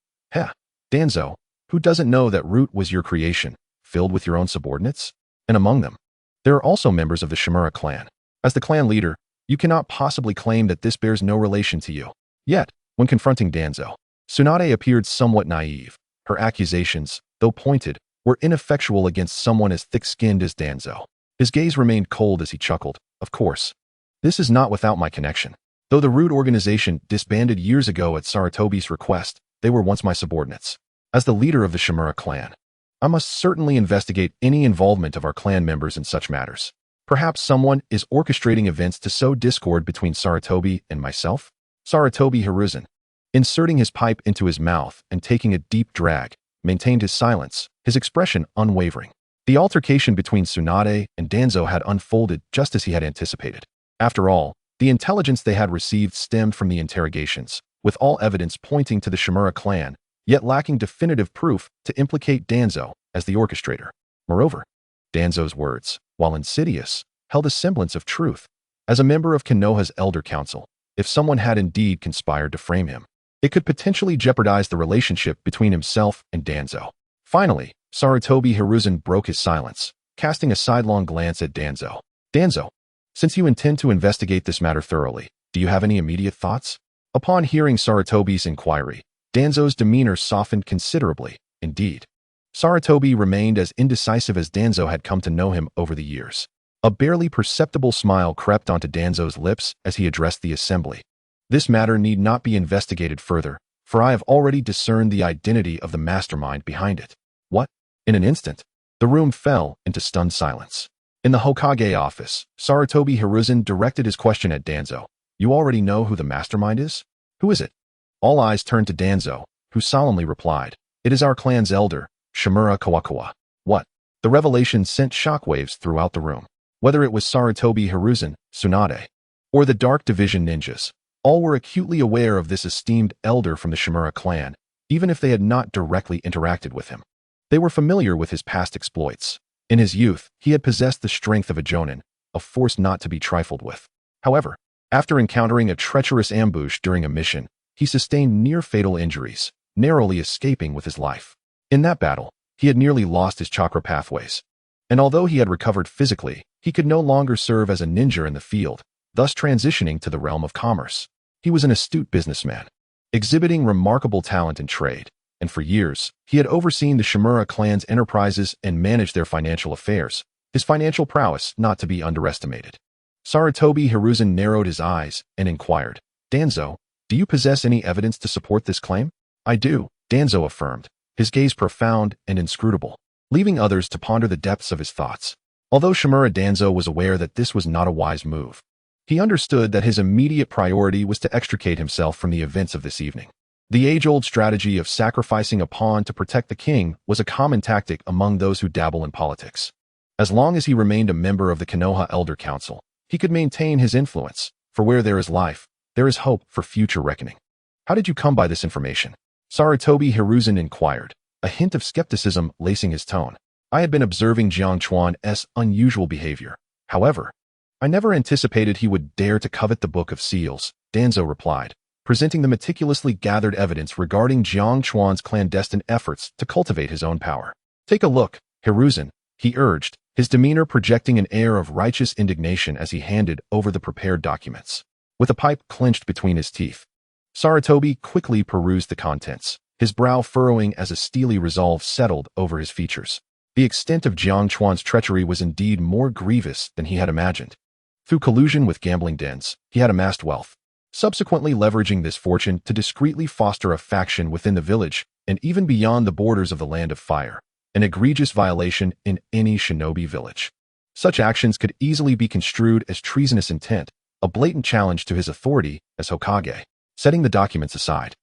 Danzo, who doesn't know that Root was your creation, filled with your own subordinates? And among them, there are also members of the Shimura clan. As the clan leader, you cannot possibly claim that this bears no relation to you. Yet, when confronting Danzo, Tsunade appeared somewhat naive. Her accusations, though pointed, were ineffectual against someone as thick-skinned as Danzo. His gaze remained cold as he chuckled. Of course, this is not without my connection. Though the Root organization disbanded years ago at Sarutobi's request, they were once my subordinates. As the leader of the Shimura clan, I must certainly investigate any involvement of our clan members in such matters. Perhaps someone is orchestrating events to sow discord between Sarutobi and myself? Sarutobi Hiruzen, inserting his pipe into his mouth and taking a deep drag, maintained his silence, his expression unwavering. The altercation between Tsunade and Danzo had unfolded just as he had anticipated. After all, the intelligence they had received stemmed from the interrogations, with all evidence pointing to the Shimura clan, yet lacking definitive proof to implicate Danzo as the orchestrator. Moreover, Danzo's words, while insidious, held a semblance of truth. As a member of Konoha's Elder Council, if someone had indeed conspired to frame him, it could potentially jeopardize the relationship between himself and Danzo. Finally, Sarutobi Hiruzen broke his silence, casting a sidelong glance at Danzo. Danzo, since you intend to investigate this matter thoroughly, do you have any immediate thoughts? Upon hearing Sarutobi's inquiry, Danzo's demeanor softened considerably. Indeed, Sarutobi remained as indecisive as Danzo had come to know him over the years. A barely perceptible smile crept onto Danzo's lips as he addressed the assembly. This matter need not be investigated further, for I have already discerned the identity of the mastermind behind it. What? In an instant, the room fell into stunned silence. In the Hokage office, Sarutobi Hiruzen directed his question at Danzo. You already know who the mastermind is? Who is it? All eyes turned to Danzo, who solemnly replied, It is our clan's elder, Shimura Kawakawa. What? The revelation sent shockwaves throughout the room. Whether it was Sarutobi Hiruzen, Tsunade, or the Dark Division ninjas, all were acutely aware of this esteemed elder from the Shimura clan, even if they had not directly interacted with him. They were familiar with his past exploits. In his youth, he had possessed the strength of a jonin, a force not to be trifled with. However, after encountering a treacherous ambush during a mission, he sustained near-fatal injuries, narrowly escaping with his life. In that battle, he had nearly lost his chakra pathways. And although he had recovered physically, he could no longer serve as a ninja in the field, thus transitioning to the realm of commerce. He was an astute businessman, exhibiting remarkable talent in trade, and for years, he had overseen the Shimura clan's enterprises and managed their financial affairs, his financial prowess not to be underestimated. Sarutobi Hiruzen narrowed his eyes and inquired, Danzo, do you possess any evidence to support this claim? I do, Danzo affirmed, his gaze profound and inscrutable, leaving others to ponder the depths of his thoughts. Although Shimura Danzo was aware that this was not a wise move, he understood that his immediate priority was to extricate himself from the events of this evening. The age-old strategy of sacrificing a pawn to protect the king was a common tactic among those who dabble in politics. As long as he remained a member of the Konoha Elder Council, he could maintain his influence, for where there is life, there is hope for future reckoning. How did you come by this information? Sarutobi Hiruzen inquired, a hint of skepticism lacing his tone. I had been observing Jiang Chuan's unusual behavior. However, I never anticipated he would dare to covet the Book of Seals, Danzo replied, presenting the meticulously gathered evidence regarding Jiang Chuan's clandestine efforts to cultivate his own power. Take a look, Hiruzen, he urged, his demeanor projecting an air of righteous indignation as he handed over the prepared documents. With a pipe clenched between his teeth, Sarutobi quickly perused the contents, his brow furrowing as a steely resolve settled over his features. The extent of Jiang Chuan's treachery was indeed more grievous than he had imagined. Through collusion with gambling dens, he had amassed wealth, subsequently leveraging this fortune to discreetly foster a faction within the village and even beyond the borders of the Land of Fire, an egregious violation in any shinobi village. Such actions could easily be construed as treasonous intent, a blatant challenge to his authority as Hokage. Setting the documents aside,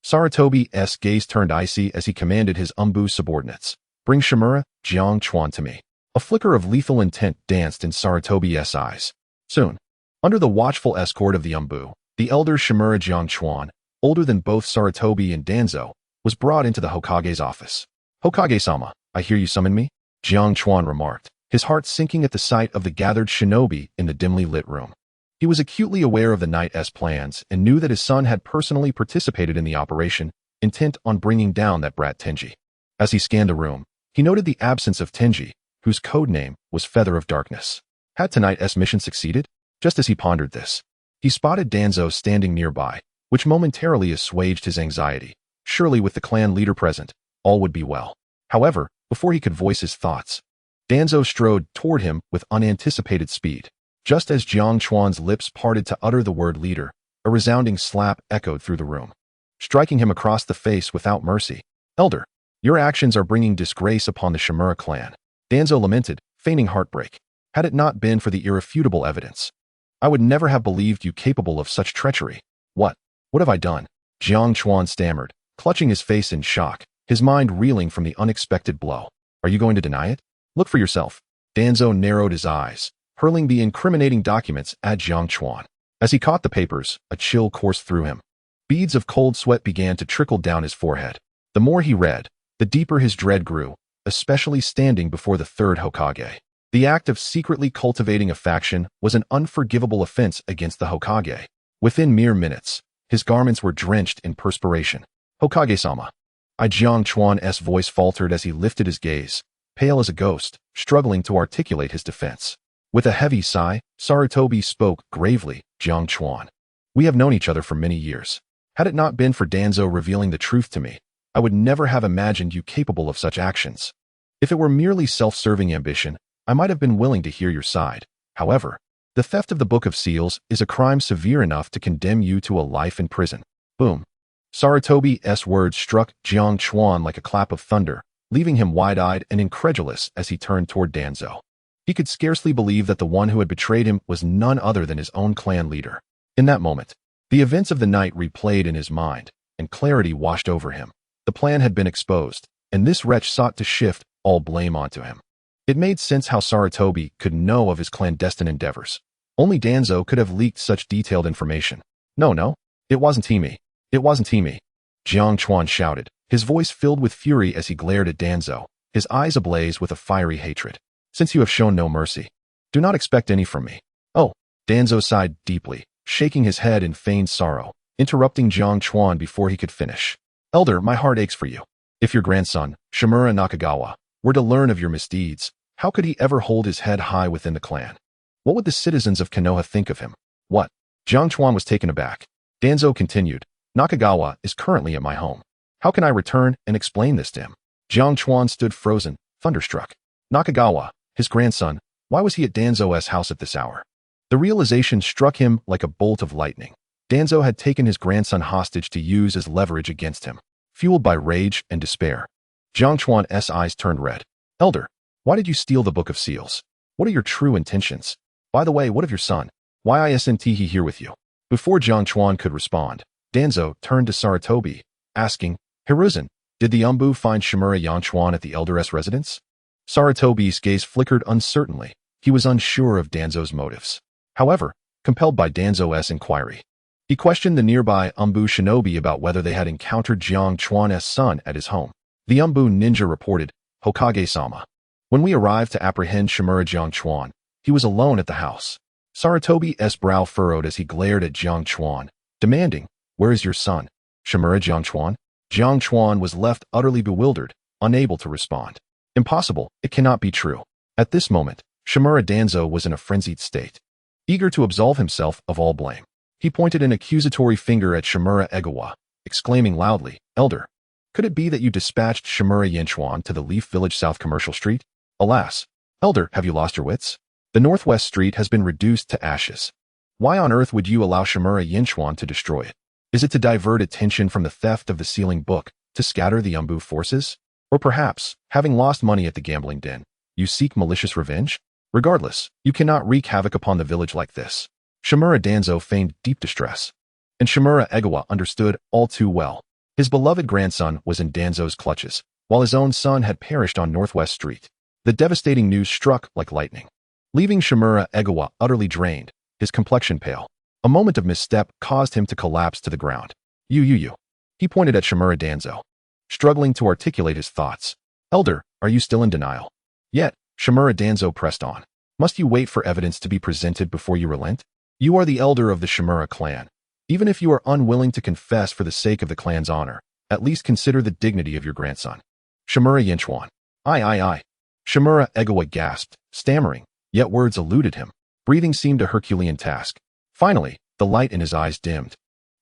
Sarutobi's gaze turned icy as he commanded his Umbu subordinates, Bring Shimura, Jiang Chuan to me. A flicker of lethal intent danced in Sarutobi's eyes. Soon, under the watchful escort of the Umbu, the elder Shimura Jiang Chuan, older than both Sarutobi and Danzo, was brought into the Hokage's office. Hokage-sama, I hear you summon me? Jiang Chuan remarked, his heart sinking at the sight of the gathered shinobi in the dimly lit room. He was acutely aware of the knight's plans and knew that his son had personally participated in the operation, intent on bringing down that brat Tenji. As he scanned the room, he noted the absence of Tenji, whose code name was Feather of Darkness. Had tonight's mission succeeded? Just as he pondered this, he spotted Danzo standing nearby, which momentarily assuaged his anxiety. Surely with the clan leader present, all would be well. However, before he could voice his thoughts, Danzo strode toward him with unanticipated speed. Just as Jiang Chuan's lips parted to utter the word leader, a resounding slap echoed through the room, striking him across the face without mercy. Elder, your actions are bringing disgrace upon the Shimura clan. Danzo lamented, feigning heartbreak. Had it not been for the irrefutable evidence, I would never have believed you capable of such treachery. What? What have I done? Jiang Chuan stammered, clutching his face in shock, his mind reeling from the unexpected blow. Are you going to deny it? Look for yourself. Danzo narrowed his eyes, hurling the incriminating documents at Jiang Chuan. As he caught the papers, a chill coursed through him. Beads of cold sweat began to trickle down his forehead. The more he read, the deeper his dread grew, especially standing before the third Hokage. The act of secretly cultivating a faction was an unforgivable offense against the Hokage. Within mere minutes, his garments were drenched in perspiration. Hokage-sama. Jiang Chuan's voice faltered as he lifted his gaze, pale as a ghost, struggling to articulate his defense. With a heavy sigh, Sarutobi spoke gravely, Jiang Chuan. We have known each other for many years. Had it not been for Danzo revealing the truth to me, I would never have imagined you capable of such actions. If it were merely self-serving ambition, I might have been willing to hear your side. However, the theft of the Book of Seals is a crime severe enough to condemn you to a life in prison. Boom. Sarutobi's words struck Jiang Chuan like a clap of thunder, leaving him wide-eyed and incredulous as he turned toward Danzo. He could scarcely believe that the one who had betrayed him was none other than his own clan leader. In that moment, the events of the night replayed in his mind, and clarity washed over him. The plan had been exposed, and this wretch sought to shift all blame onto him. It made sense how Sarutobi could know of his clandestine endeavors. Only Danzo could have leaked such detailed information. No, it wasn't me. It wasn't me. Jiang Chuan shouted, his voice filled with fury as he glared at Danzo, his eyes ablaze with a fiery hatred. Since you have shown no mercy, do not expect any from me. Oh, Danzo sighed deeply, shaking his head in feigned sorrow, interrupting Jiang Chuan before he could finish. Elder, my heart aches for you. If your grandson, Shimura Nakagawa, were to learn of your misdeeds, how could he ever hold his head high within the clan? What would the citizens of Konoha think of him? What? Jiang Chuan was taken aback. Danzo continued, Nakagawa is currently at my home. How can I return and explain this to him? Jiang Chuan stood frozen, thunderstruck. Nakagawa, his grandson, why was he at Danzo's house at this hour? The realization struck him like a bolt of lightning. Danzo had taken his grandson hostage to use as leverage against him, fueled by rage and despair. Jiang Chuan's eyes turned red. Elder, why did you steal the Book of Seals? What are your true intentions? By the way, what of your son? Why isn't he here with you? Before Jiang Chuan could respond, Danzo turned to Sarutobi, asking, Hiruzen, did the Umbu find Shimura Yanchuan at the Elder's residence? Sarutobi's gaze flickered uncertainly. He was unsure of Danzo's motives. However, compelled by Danzo's inquiry, he questioned the nearby Umbu shinobi about whether they had encountered Jiang Chuan's son at his home. The Umbu ninja reported, Hokage-sama. When we arrived to apprehend Shimura Jiang Chuan, he was alone at the house. Sarutobi's brow furrowed as he glared at Jiang Chuan, demanding, Where is your son? Shimura Jiang Chuan? Jiang Chuan was left utterly bewildered, unable to respond. Impossible, it cannot be true. At this moment, Shimura Danzo was in a frenzied state. Eager to absolve himself of all blame, he pointed an accusatory finger at Shimura Egawa, exclaiming loudly, Elder, could it be that you dispatched Shimura Yanchuan to the Leaf Village South Commercial Street? Alas, Elder, have you lost your wits? The Northwest Street has been reduced to ashes. Why on earth would you allow Shimura Yanchuan to destroy it? Is it to divert attention from the theft of the sealing book, to scatter the Umbu forces? Or perhaps, having lost money at the gambling den, you seek malicious revenge? Regardless, you cannot wreak havoc upon the village like this. Shimura Danzo feigned deep distress, and Shimura Egawa understood all too well. His beloved grandson was in Danzo's clutches, while his own son had perished on Northwest Street. The devastating news struck like lightning, leaving Shimura Egawa utterly drained, his complexion pale. A moment of misstep caused him to collapse to the ground. You. He pointed at Shimura Danzo, struggling to articulate his thoughts. Elder, are you still in denial? Yet, Shimura Danzo pressed on. Must you wait for evidence to be presented before you relent? You are the elder of the Shimura clan. Even if you are unwilling to confess for the sake of the clan's honor, at least consider the dignity of your grandson. Shimura Yanchuan. Aye. Shimura Egawa gasped, stammering, yet words eluded him. Breathing seemed a Herculean task. Finally, the light in his eyes dimmed,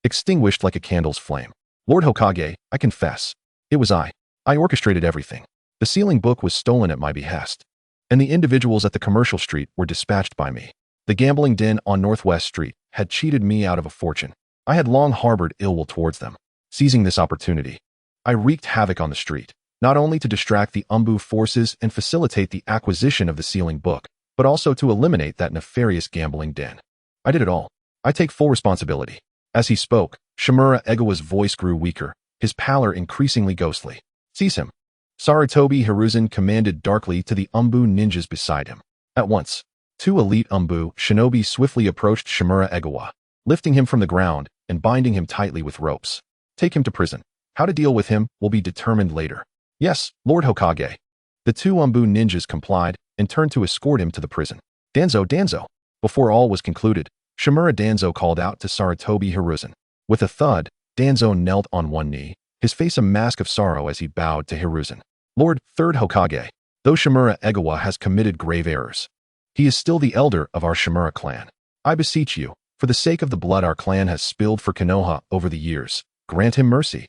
extinguished like a candle's flame. Lord Hokage, I confess. It was I. I orchestrated everything. The sealing book was stolen at my behest, and the individuals at the commercial street were dispatched by me. The gambling den on Northwest Street had cheated me out of a fortune. I had long harbored ill will towards them. Seizing this opportunity, I wreaked havoc on the street, not only to distract the Umbu forces and facilitate the acquisition of the sealing book, but also to eliminate that nefarious gambling den. I did it all. I take full responsibility. As he spoke, Shimura Egawa's voice grew weaker, his pallor increasingly ghostly. Seize him. Sarutobi Hiruzen commanded darkly to the Umbu ninjas beside him. At once, 2 elite Umbu shinobi swiftly approached Shimura Egawa, lifting him from the ground and binding him tightly with ropes. Take him to prison. How to deal with him will be determined later. Yes, Lord Hokage. The 2 Umbu ninjas complied and turned to escort him to the prison. Danzo. Before all was concluded, Shimura Danzo called out to Sarutobi Hiruzen. With a thud, Danzo knelt on one knee, his face a mask of sorrow as he bowed to Hiruzen. Lord, 3rd Hokage, though Shimura Egawa has committed grave errors, he is still the elder of our Shimura clan. I beseech you, for the sake of the blood our clan has spilled for Konoha over the years, grant him mercy.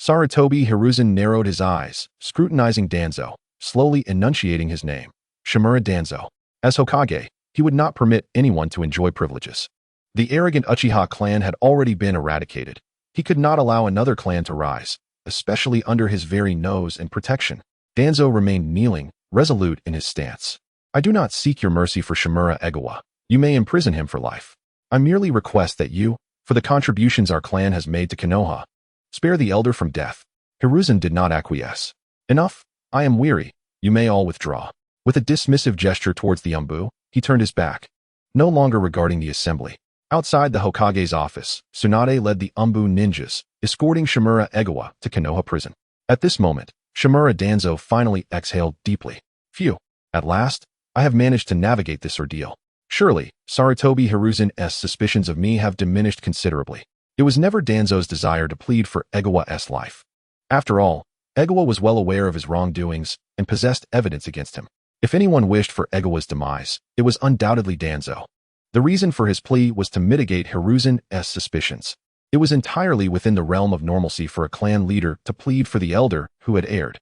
Sarutobi Hiruzen narrowed his eyes, scrutinizing Danzo, slowly enunciating his name. Shimura Danzo. As Hokage, he would not permit anyone to enjoy privileges. The arrogant Uchiha clan had already been eradicated. He could not allow another clan to rise, especially under his very nose and protection. Danzo remained kneeling, resolute in his stance. I do not seek your mercy for Shimura Egawa. You may imprison him for life. I merely request that you, for the contributions our clan has made to Konoha, spare the elder from death. Hiruzen did not acquiesce. Enough. I am weary. You may all withdraw. With a dismissive gesture towards the Umbu, he turned his back, no longer regarding the assembly. Outside the Hokage's office, Tsunade led the Umbu ninjas, escorting Shimura Egawa to Konoha prison. At this moment, Shimura Danzo finally exhaled deeply. Phew. At last, I have managed to navigate this ordeal. Surely, Sarutobi Hiruzen's suspicions of me have diminished considerably. It was never Danzo's desire to plead for Egawa's life. After all, Egawa was well aware of his wrongdoings and possessed evidence against him. If anyone wished for Egawa's demise, it was undoubtedly Danzo. The reason for his plea was to mitigate Hiruzen's suspicions. It was entirely within the realm of normalcy for a clan leader to plead for the elder who had erred.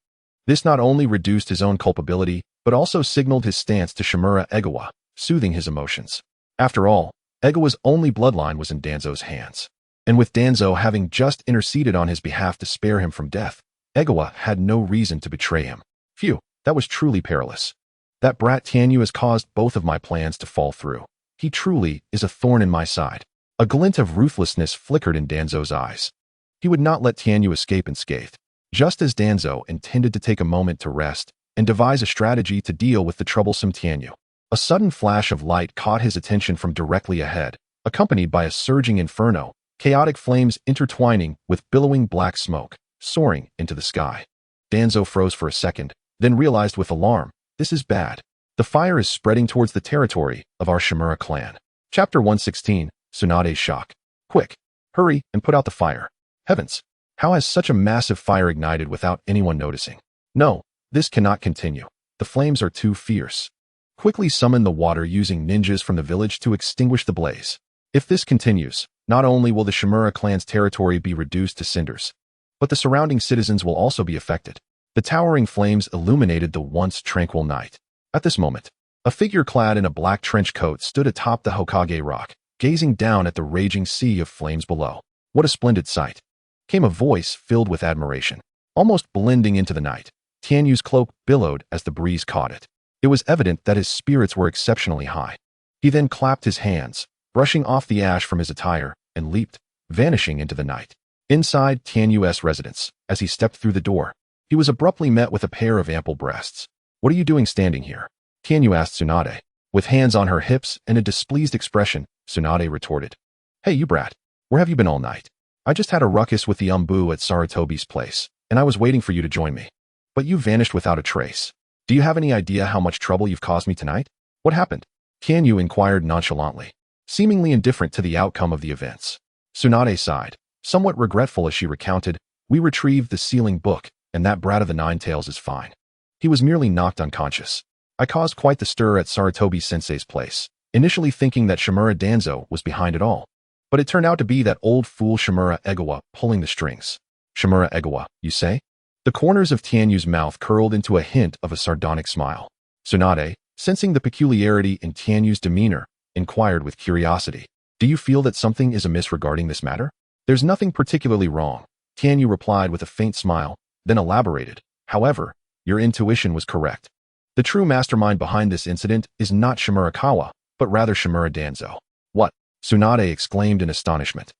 This not only reduced his own culpability, but also signaled his stance to Shimura Egawa, soothing his emotions. After all, Egawa's only bloodline was in Danzo's hands. And with Danzo having just interceded on his behalf to spare him from death, Egawa had no reason to betray him. Phew, that was truly perilous. That brat Tianyu has caused both of my plans to fall through. He truly is a thorn in my side. A glint of ruthlessness flickered in Danzo's eyes. He would not let Tianyu escape unscathed. Just as Danzo intended to take a moment to rest and devise a strategy to deal with the troublesome Tianyu, a sudden flash of light caught his attention from directly ahead, accompanied by a surging inferno, chaotic flames intertwining with billowing black smoke, soaring into the sky. Danzo froze for a second, then realized with alarm, this is bad. The fire is spreading towards the territory of our Shimura clan. Chapter 116, Tsunade's shock. Quick, hurry and put out the fire. Heavens, how has such a massive fire ignited without anyone noticing? No, this cannot continue. The flames are too fierce. Quickly summon the water using ninjas from the village to extinguish the blaze. If this continues, not only will the Shimura clan's territory be reduced to cinders, but the surrounding citizens will also be affected. The towering flames illuminated the once tranquil night. At this moment, a figure clad in a black trench coat stood atop the Hokage rock, gazing down at the raging sea of flames below. What a splendid sight! Came a voice filled with admiration. Almost blending into the night, Tianyu's cloak billowed as the breeze caught it. It was evident that his spirits were exceptionally high. He then clapped his hands, brushing off the ash from his attire, and leaped, vanishing into the night. Inside Tianyu's residence, as he stepped through the door, he was abruptly met with a pair of ample breasts. What are you doing standing here? Tianyu asked Tsunade. With hands on her hips and a displeased expression, Tsunade retorted. Hey, you brat. Where have you been all night? I just had a ruckus with the Umbu at Sarutobi's place, and I was waiting for you to join me. But you vanished without a trace. Do you have any idea how much trouble you've caused me tonight? What happened? Tianyu inquired nonchalantly, seemingly indifferent to the outcome of the events. Tsunade sighed, somewhat regretful as she recounted, we retrieved the sealing book, and that brat of the Nine Tails is fine. He was merely knocked unconscious. I caused quite the stir at Sarutobi-sensei's place, initially thinking that Shimura Danzo was behind it all. But it turned out to be that old fool Shimura Egawa pulling the strings. Shimura Egawa, you say? The corners of Tianyu's mouth curled into a hint of a sardonic smile. Tsunade, sensing the peculiarity in Tianyu's demeanor, inquired with curiosity. Do you feel that something is amiss regarding this matter? There's nothing particularly wrong, Tianyu replied with a faint smile, then elaborated. However, your intuition was correct. The true mastermind behind this incident is not Shimurakawa, but rather Shimura Danzo. What? Tsunade exclaimed in astonishment,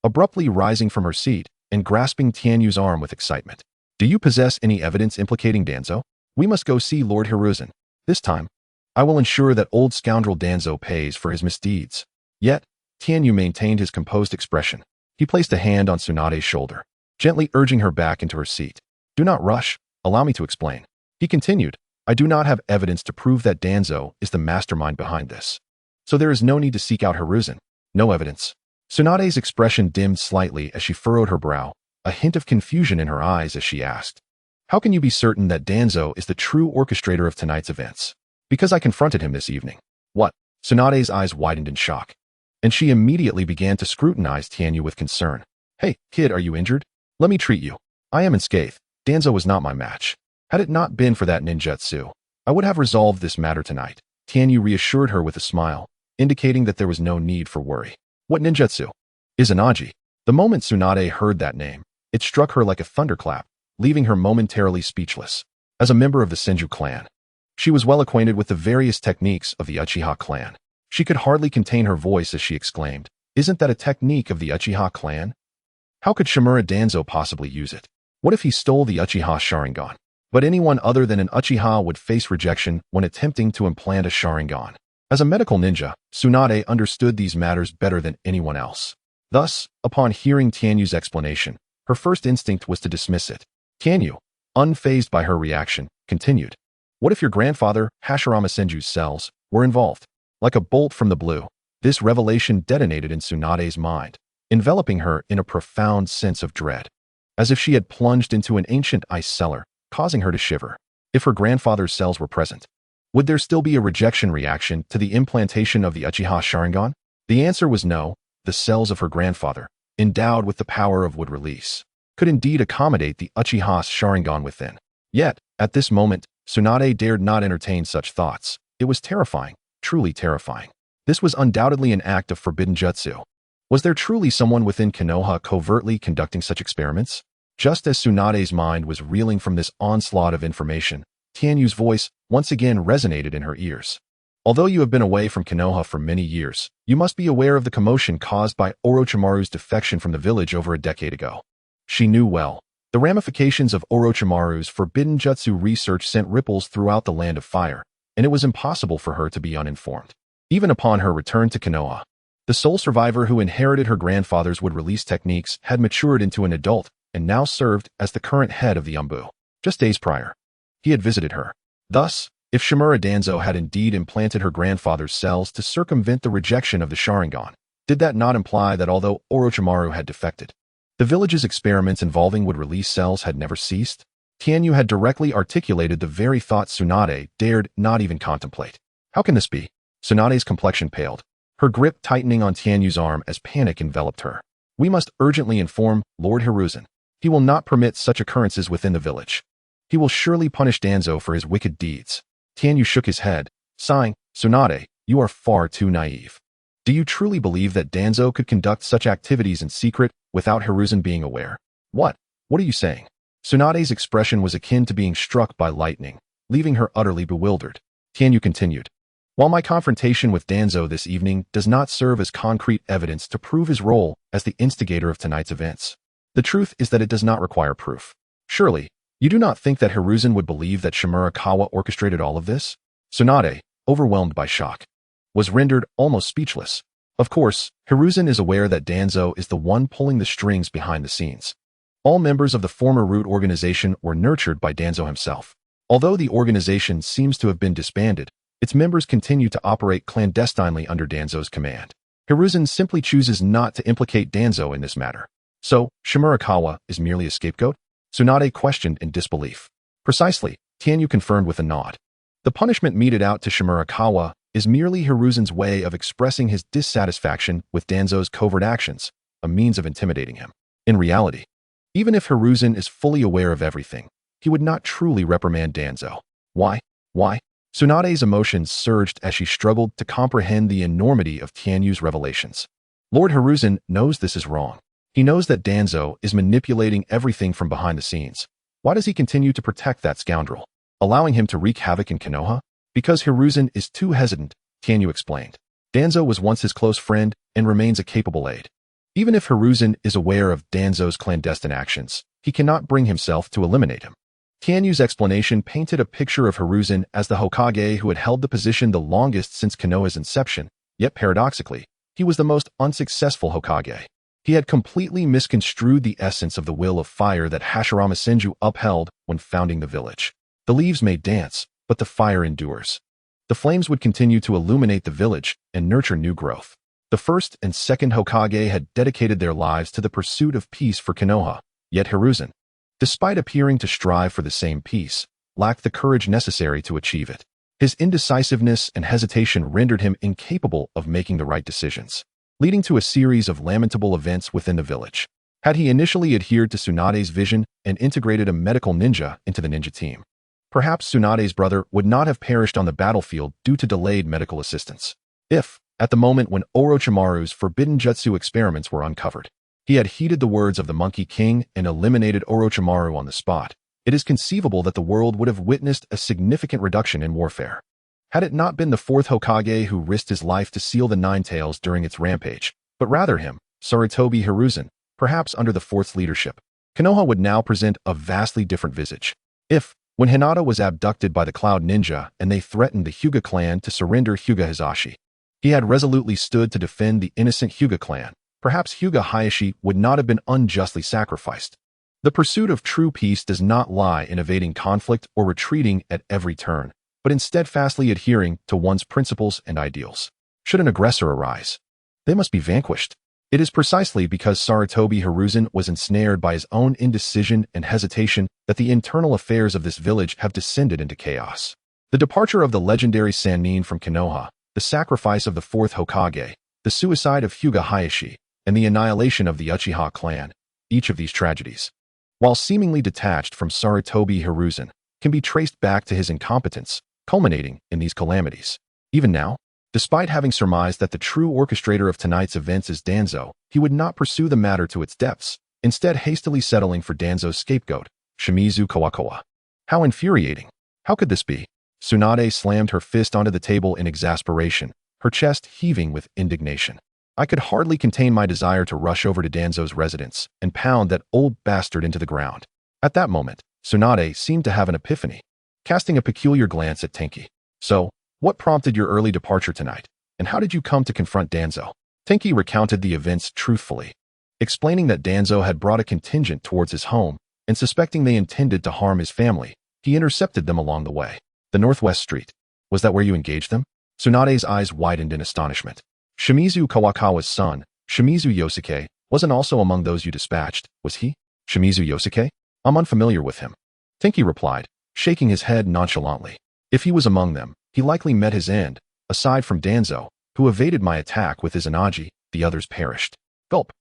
abruptly rising from her seat and grasping Tianyu's arm with excitement. Do you possess any evidence implicating Danzo? We must go see Lord Hiruzen. This time, I will ensure that old scoundrel Danzo pays for his misdeeds. Yet, Tianyu maintained his composed expression. He placed a hand on Tsunade's shoulder, gently urging her back into her seat. Do not rush. Allow me to explain. He continued, I do not have evidence to prove that Danzo is the mastermind behind this. So there is no need to seek out Hiruzen. No evidence. Tsunade's expression dimmed slightly as she furrowed her brow, a hint of confusion in her eyes as she asked, how can you be certain that Danzo is the true orchestrator of tonight's events? Because I confronted him this evening. What? Tsunade's eyes widened in shock, and she immediately began to scrutinize Tianyu with concern. Hey, kid, are you injured? Let me treat you. I am unscathed. Danzo was not my match. Had it not been for that ninjutsu, I would have resolved this matter tonight. Tianyu reassured her with a smile, indicating that there was no need for worry. What ninjutsu? Izanagi. The moment Tsunade heard that name, it struck her like a thunderclap, leaving her momentarily speechless. As a member of the Senju clan, she was well acquainted with the various techniques of the Uchiha clan. She could hardly contain her voice as she exclaimed, isn't that a technique of the Uchiha clan? How could Shimura Danzo possibly use it? What if he stole the Uchiha Sharingan? But anyone other than an Uchiha would face rejection when attempting to implant a Sharingan. As a medical ninja, Tsunade understood these matters better than anyone else. Thus, upon hearing Tianyu's explanation, her first instinct was to dismiss it. Tianyu, unfazed by her reaction, continued. What if your grandfather, Hashirama Senju's cells, were involved? Like a bolt from the blue, this revelation detonated in Tsunade's mind, enveloping her in a profound sense of dread. As if she had plunged into an ancient ice cellar, causing her to shiver. If her grandfather's cells were present, would there still be a rejection reaction to the implantation of the Uchiha Sharingan? The answer was no. The cells of her grandfather, endowed with the power of wood release, could indeed accommodate the Uchiha's Sharingan within. Yet, at this moment, Tsunade dared not entertain such thoughts. It was terrifying, truly terrifying. This was undoubtedly an act of forbidden jutsu. Was there truly someone within Konoha covertly conducting such experiments? Just as Tsunade's mind was reeling from this onslaught of information, Tianyu's voice once again resonated in her ears. Although you have been away from Konoha for many years, you must be aware of the commotion caused by Orochimaru's defection from the village over a decade ago. She knew well. The ramifications of Orochimaru's forbidden jutsu research sent ripples throughout the Land of Fire, and it was impossible for her to be uninformed. Even upon her return to Konoha, the sole survivor who inherited her grandfather's wood-release techniques had matured into an adult and now served as the current head of the Umbu. Just days prior, he had visited her. Thus, if Shimura Danzo had indeed implanted her grandfather's cells to circumvent the rejection of the Sharingan, did that not imply that although Orochimaru had defected, the village's experiments involving wood-release cells had never ceased? Tianyu had directly articulated the very thought Tsunade dared not even contemplate. How can this be? Tsunade's complexion paled, her grip tightening on Tianyu's arm as panic enveloped her. We must urgently inform Lord Hiruzen. He will not permit such occurrences within the village. He will surely punish Danzo for his wicked deeds. Tianyu shook his head, sighing, Tsunade, you are far too naive. Do you truly believe that Danzo could conduct such activities in secret without Hiruzen being aware? What? What are you saying? Tsunade's expression was akin to being struck by lightning, leaving her utterly bewildered. Tianyu continued. While my confrontation with Danzo this evening does not serve as concrete evidence to prove his role as the instigator of tonight's events, the truth is that it does not require proof. Surely, you do not think that Hiruzen would believe that Shimurakawa orchestrated all of this? Tsunade, overwhelmed by shock, was rendered almost speechless. Of course, Hiruzen is aware that Danzo is the one pulling the strings behind the scenes. All members of the former Root organization were nurtured by Danzo himself. Although the organization seems to have been disbanded, its members continue to operate clandestinely under Danzo's command. Hiruzen simply chooses not to implicate Danzo in this matter. So, Shimurakawa is merely a scapegoat? Tsunade questioned in disbelief. Precisely, Tianyu confirmed with a nod. The punishment meted out to Shimurakawa is merely Hiruzen's way of expressing his dissatisfaction with Danzo's covert actions, a means of intimidating him. In reality, even if Hiruzen is fully aware of everything, he would not truly reprimand Danzo. Why? Why? Tsunade's emotions surged as she struggled to comprehend the enormity of Tianyu's revelations. Lord Hiruzen knows this is wrong. He knows that Danzo is manipulating everything from behind the scenes. Why does he continue to protect that scoundrel? allowing him to wreak havoc in Konoha? Because Hiruzen is too hesitant, Tianyu explained. Danzo was once his close friend and remains a capable aide. Even if Hiruzen is aware of Danzo's clandestine actions, he cannot bring himself to eliminate him. Tianyu's explanation painted a picture of Hiruzen as the Hokage who had held the position the longest since Konoha's inception, yet paradoxically, he was the most unsuccessful Hokage. He had completely misconstrued the essence of the will of fire that Hashirama Senju upheld when founding the village. The leaves may dance, but the fire endures. The flames would continue to illuminate the village and nurture new growth. The first and second Hokage had dedicated their lives to the pursuit of peace for Konoha, yet Hiruzen, despite appearing to strive for the same peace, lacked the courage necessary to achieve it. His indecisiveness and hesitation rendered him incapable of making the right decisions, leading to a series of lamentable events within the village. Had he initially adhered to Tsunade's vision and integrated a medical ninja into the ninja team, perhaps Tsunade's brother would not have perished on the battlefield due to delayed medical assistance. If, at the moment when Orochimaru's forbidden jutsu experiments were uncovered, he had heeded the words of the Monkey King and eliminated Orochimaru on the spot, it is conceivable that the world would have witnessed a significant reduction in warfare. Had it not been the fourth Hokage who risked his life to seal the Nine Tails during its rampage, but rather him, Sarutobi Hiruzen, perhaps under the fourth's leadership, Konoha would now present a vastly different visage. If, when Hinata was abducted by the Cloud Ninja and they threatened the Hyuga clan to surrender Hyuga Hizashi, he had resolutely stood to defend the innocent Hyuga clan, perhaps Hyuga Hayashi would not have been unjustly sacrificed. The pursuit of true peace does not lie in evading conflict or retreating at every turn, but in steadfastly adhering to one's principles and ideals. Should an aggressor arise, they must be vanquished. It is precisely because Sarutobi Hiruzen was ensnared by his own indecision and hesitation that the internal affairs of this village have descended into chaos. The departure of the legendary Sannin from Konoha, the sacrifice of the fourth Hokage, the suicide of Hyuga Hayashi, and the annihilation of the Uchiha clan, each of these tragedies, while seemingly detached from Sarutobi Hiruzen, can be traced back to his incompetence, culminating in these calamities. Even now, despite having surmised that the true orchestrator of tonight's events is Danzo, he would not pursue the matter to its depths, instead hastily settling for Danzo's scapegoat, Shimizu Kawakawa. How infuriating! How could this be? Tsunade slammed her fist onto the table in exasperation, her chest heaving with indignation. I could hardly contain my desire to rush over to Danzo's residence and pound that old bastard into the ground. At that moment, Tsunade seemed to have an epiphany, casting a peculiar glance at Tenki. So, what prompted your early departure tonight, and how did you come to confront Danzo? Tenki recounted the events truthfully, explaining that Danzo had brought a contingent towards his home, and suspecting they intended to harm his family, he intercepted them along the way. The Northwest Street. Was that where you engaged them? Tsunade's eyes widened in astonishment. Shimizu Kawakawa's son, Shimizu Yosuke, wasn't also among those you dispatched, was he? Shimizu Yosuke? I'm unfamiliar with him. Tenki replied, shaking his head nonchalantly. If he was among them, he likely met his end. Aside from Danzo, who evaded my attack with his Izanagi, the others perished. Gulp.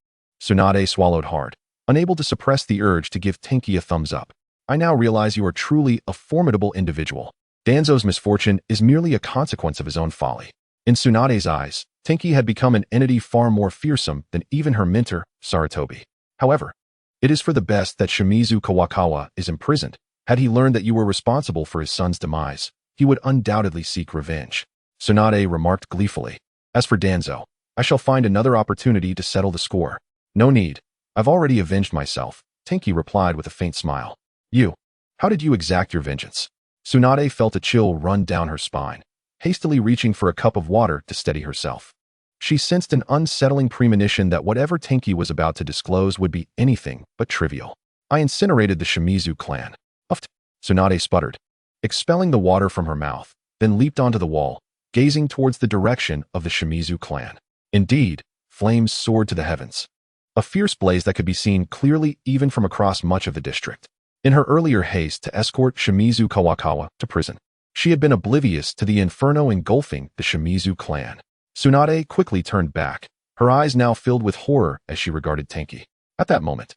Tsunade swallowed hard, unable to suppress the urge to give Tenki a thumbs up. I now realize you are truly a formidable individual. Danzo's misfortune is merely a consequence of his own folly. In Tsunade's eyes, Tenki had become an entity far more fearsome than even her mentor, Sarutobi. However, it is for the best that Shimizu Kawakawa is imprisoned. Had he learned that you were responsible for his son's demise, he would undoubtedly seek revenge. Tsunade remarked gleefully. As for Danzo, I shall find another opportunity to settle the score. No need. I've already avenged myself, Tenki replied with a faint smile. You. How did you exact your vengeance? Tsunade felt a chill run down her spine, hastily reaching for a cup of water to steady herself. She sensed an unsettling premonition that whatever Tenki was about to disclose would be anything but trivial. I incinerated the Shimizu clan. Uffed. Tsunade sputtered, expelling the water from her mouth, then leaped onto the wall, gazing towards the direction of the Shimizu clan. Indeed, flames soared to the heavens. A fierce blaze that could be seen clearly even from across much of the district. In her earlier haste to escort Shimizu Kawakawa to prison, she had been oblivious to the inferno engulfing the Shimizu clan. Tsunade quickly turned back, her eyes now filled with horror as she regarded Tenki. At that moment,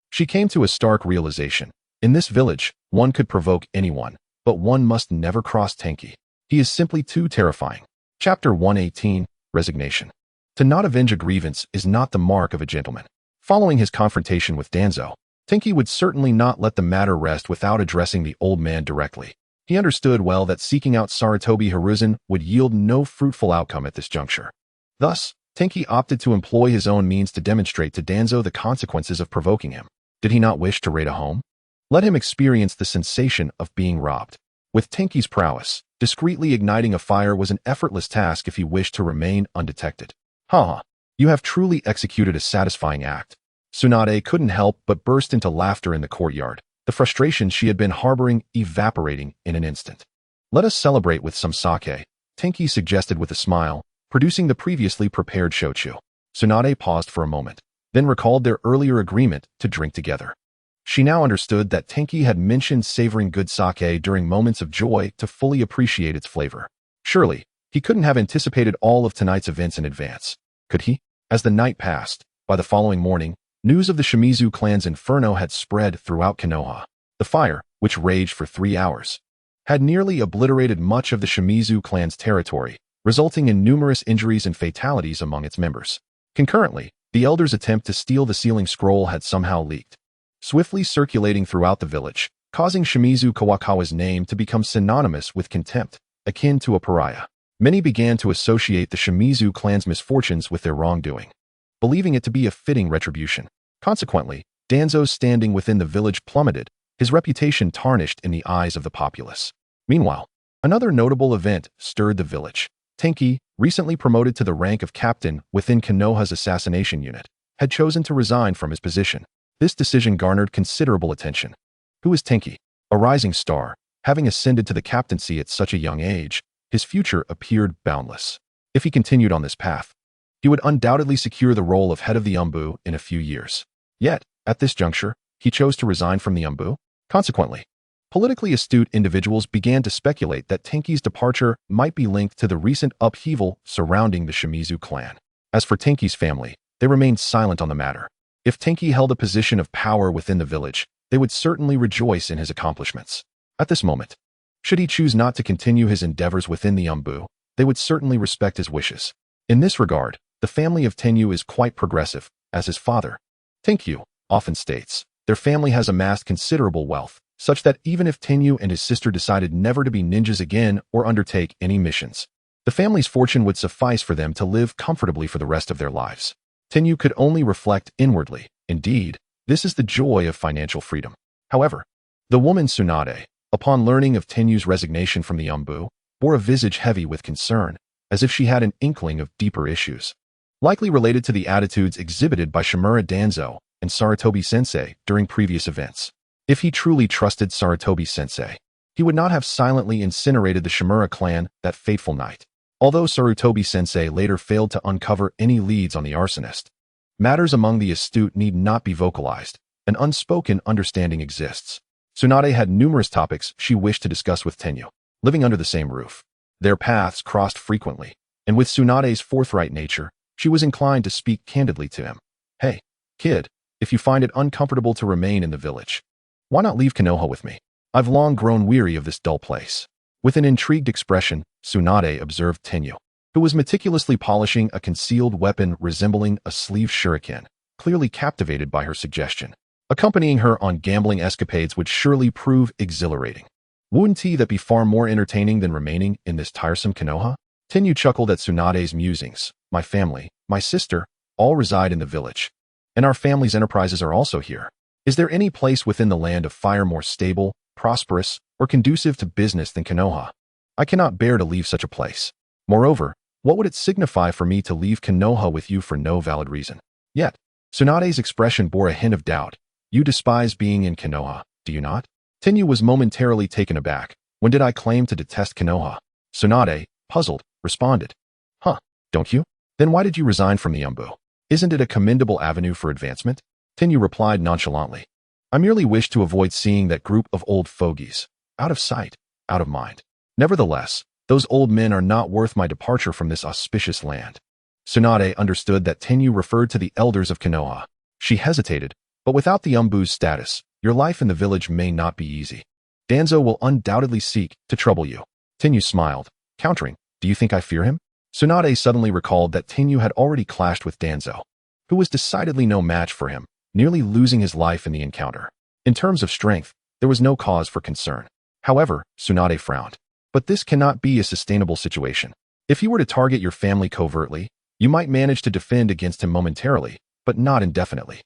she came to a stark realization. In this village, one could provoke anyone, but one must never cross Tenki. He is simply too terrifying. Chapter 118, Resignation. To not avenge a grievance is not the mark of a gentleman. Following his confrontation with Danzo, Tenki would certainly not let the matter rest without addressing the old man directly. He understood well that seeking out Sarutobi Hiruzen would yield no fruitful outcome at this juncture. Thus, Tenki opted to employ his own means to demonstrate to Danzo the consequences of provoking him. Did he not wish to raid a home? Let him experience the sensation of being robbed. With Tenki's prowess, discreetly igniting a fire was an effortless task if he wished to remain undetected. Ha! You have truly executed a satisfying act. Tsunade couldn't help but burst into laughter in the courtyard, the frustration she had been harboring evaporating in an instant. Let us celebrate with some sake, Tenki suggested with a smile, producing the previously prepared shochu. Tsunade paused for a moment, then recalled their earlier agreement to drink together. She now understood that Tenki had mentioned savoring good sake during moments of joy to fully appreciate its flavor. Surely, he couldn't have anticipated all of tonight's events in advance, could he? As the night passed, by the following morning, news of the Shimizu clan's inferno had spread throughout Konoha. The fire, which raged for 3 hours, had nearly obliterated much of the Shimizu clan's territory, resulting in numerous injuries and fatalities among its members. Concurrently, the elders' attempt to steal the sealing scroll had somehow leaked, swiftly circulating throughout the village, causing Shimizu Kawakawa's name to become synonymous with contempt, akin to a pariah. Many began to associate the Shimizu clan's misfortunes with their wrongdoing, believing it to be a fitting retribution. Consequently, Danzo's standing within the village plummeted, his reputation tarnished in the eyes of the populace. Meanwhile, another notable event stirred the village. Tenki, recently promoted to the rank of captain within Konoha's assassination unit, had chosen to resign from his position. This decision garnered considerable attention. Who is Tenki? A rising star, having ascended to the captaincy at such a young age, his future appeared boundless. If he continued on this path, he would undoubtedly secure the role of head of the Umbu in a few years. Yet, at this juncture, he chose to resign from the Umbu. Consequently, politically astute individuals began to speculate that Tenki's departure might be linked to the recent upheaval surrounding the Shimizu clan. As for Tenki's family, they remained silent on the matter. If Tenki held a position of power within the village, they would certainly rejoice in his accomplishments. At this moment, should he choose not to continue his endeavors within the Umbu, they would certainly respect his wishes. In this regard, the family of Tenyu is quite progressive, as his father, Tenkyu, often states. Their family has amassed considerable wealth, such that even if Tenyu and his sister decided never to be ninjas again or undertake any missions, the family's fortune would suffice for them to live comfortably for the rest of their lives. Tenyu could only reflect inwardly. Indeed, this is the joy of financial freedom. However, the woman Tsunade, upon learning of Tenyu's resignation from the Umbu, bore a visage heavy with concern, as if she had an inkling of deeper issues, likely related to the attitudes exhibited by Shimura Danzo and Sarutobi-sensei during previous events. If he truly trusted Sarutobi-sensei, he would not have silently incinerated the Shimura clan that fateful night. Although Sarutobi-sensei later failed to uncover any leads on the arsonist, matters among the astute need not be vocalized. An unspoken understanding exists. Tsunade had numerous topics she wished to discuss with Tenyu. Living under the same roof, their paths crossed frequently, and with Tsunade's forthright nature, she was inclined to speak candidly to him. Hey, kid, if you find it uncomfortable to remain in the village, why not leave Konoha with me? I've long grown weary of this dull place. With an intrigued expression, Tsunade observed Tenyu, who was meticulously polishing a concealed weapon resembling a sleeve shuriken, clearly captivated by her suggestion. Accompanying her on gambling escapades would surely prove exhilarating. Wouldn't that be far more entertaining than remaining in this tiresome Konoha? Tenyu chuckled at Tsunade's musings. My family, my sister, all reside in the village, and our family's enterprises are also here. Is there any place within the land of fire more stable, prosperous, or conducive to business than Konoha? I cannot bear to leave such a place. Moreover, what would it signify for me to leave Konoha with you for no valid reason? Yet, Tsunade's expression bore a hint of doubt. You despise being in Konoha, do you not? Tenyu was momentarily taken aback. When did I claim to detest Konoha? Tsunade, puzzled, responded. Huh, don't you? Then why did you resign from the Umbu? Isn't it a commendable avenue for advancement? Tenyu replied nonchalantly. I merely wish to avoid seeing that group of old fogies. Out of sight, out of mind. Nevertheless, those old men are not worth my departure from this auspicious land. Tsunade understood that Tenyu referred to the elders of Konoha. She hesitated, but without the Umbu's status, your life in the village may not be easy. Danzo will undoubtedly seek to trouble you. Tenyu smiled, countering, do you think I fear him? Tsunade suddenly recalled that Tenyu had already clashed with Danzo, who was decidedly no match for him, nearly losing his life in the encounter. In terms of strength, there was no cause for concern. However, Tsunade frowned. But this cannot be a sustainable situation. If you were to target your family covertly, you might manage to defend against him momentarily, but not indefinitely.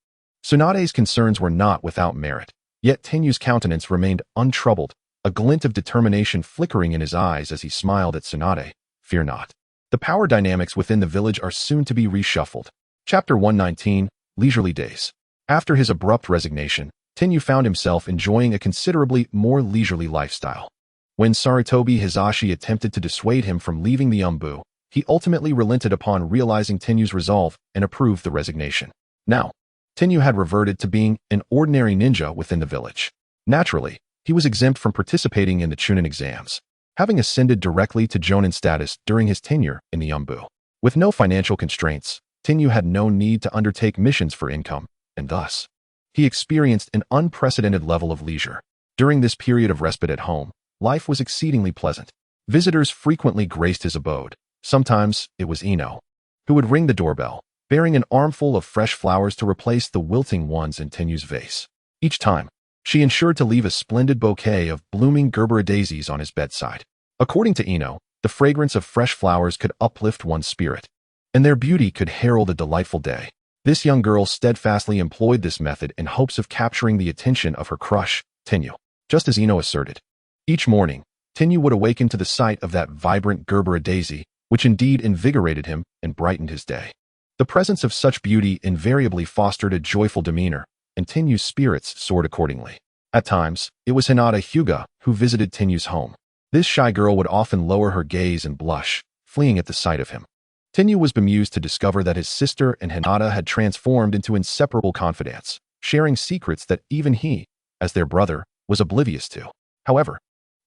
Tsunade's concerns were not without merit, yet Tenyu's countenance remained untroubled, a glint of determination flickering in his eyes as he smiled at Tsunade. Fear not. The power dynamics within the village are soon to be reshuffled. Chapter 119, Leisurely Days. After his abrupt resignation, Tenyu found himself enjoying a considerably more leisurely lifestyle. When Sarutobi Hizashi attempted to dissuade him from leaving the Umbu, he ultimately relented upon realizing Tenyu's resolve and approved the resignation. Now, Tenyu had reverted to being an ordinary ninja within the village. Naturally, he was exempt from participating in the Chunin exams, having ascended directly to Jonin status during his tenure in the Umbu. With no financial constraints, Tenyu had no need to undertake missions for income, and thus, he experienced an unprecedented level of leisure. During this period of respite at home, life was exceedingly pleasant. Visitors frequently graced his abode. Sometimes it was Ino, who would ring the doorbell, bearing an armful of fresh flowers to replace the wilting ones in Tenyu's vase. Each time, she ensured to leave a splendid bouquet of blooming Gerbera daisies on his bedside. According to Ino, the fragrance of fresh flowers could uplift one's spirit, and their beauty could herald a delightful day. This young girl steadfastly employed this method in hopes of capturing the attention of her crush, Tenyu. Just as Ino asserted, each morning, Tenyu would awaken to the sight of that vibrant Gerbera daisy, which indeed invigorated him and brightened his day. The presence of such beauty invariably fostered a joyful demeanor, and Tenyu's spirits soared accordingly. At times, it was Hinata Hyuga who visited Tenyu's home. This shy girl would often lower her gaze and blush, fleeing at the sight of him. Tenyu was bemused to discover that his sister and Hinata had transformed into inseparable confidants, sharing secrets that even he, as their brother, was oblivious to. However,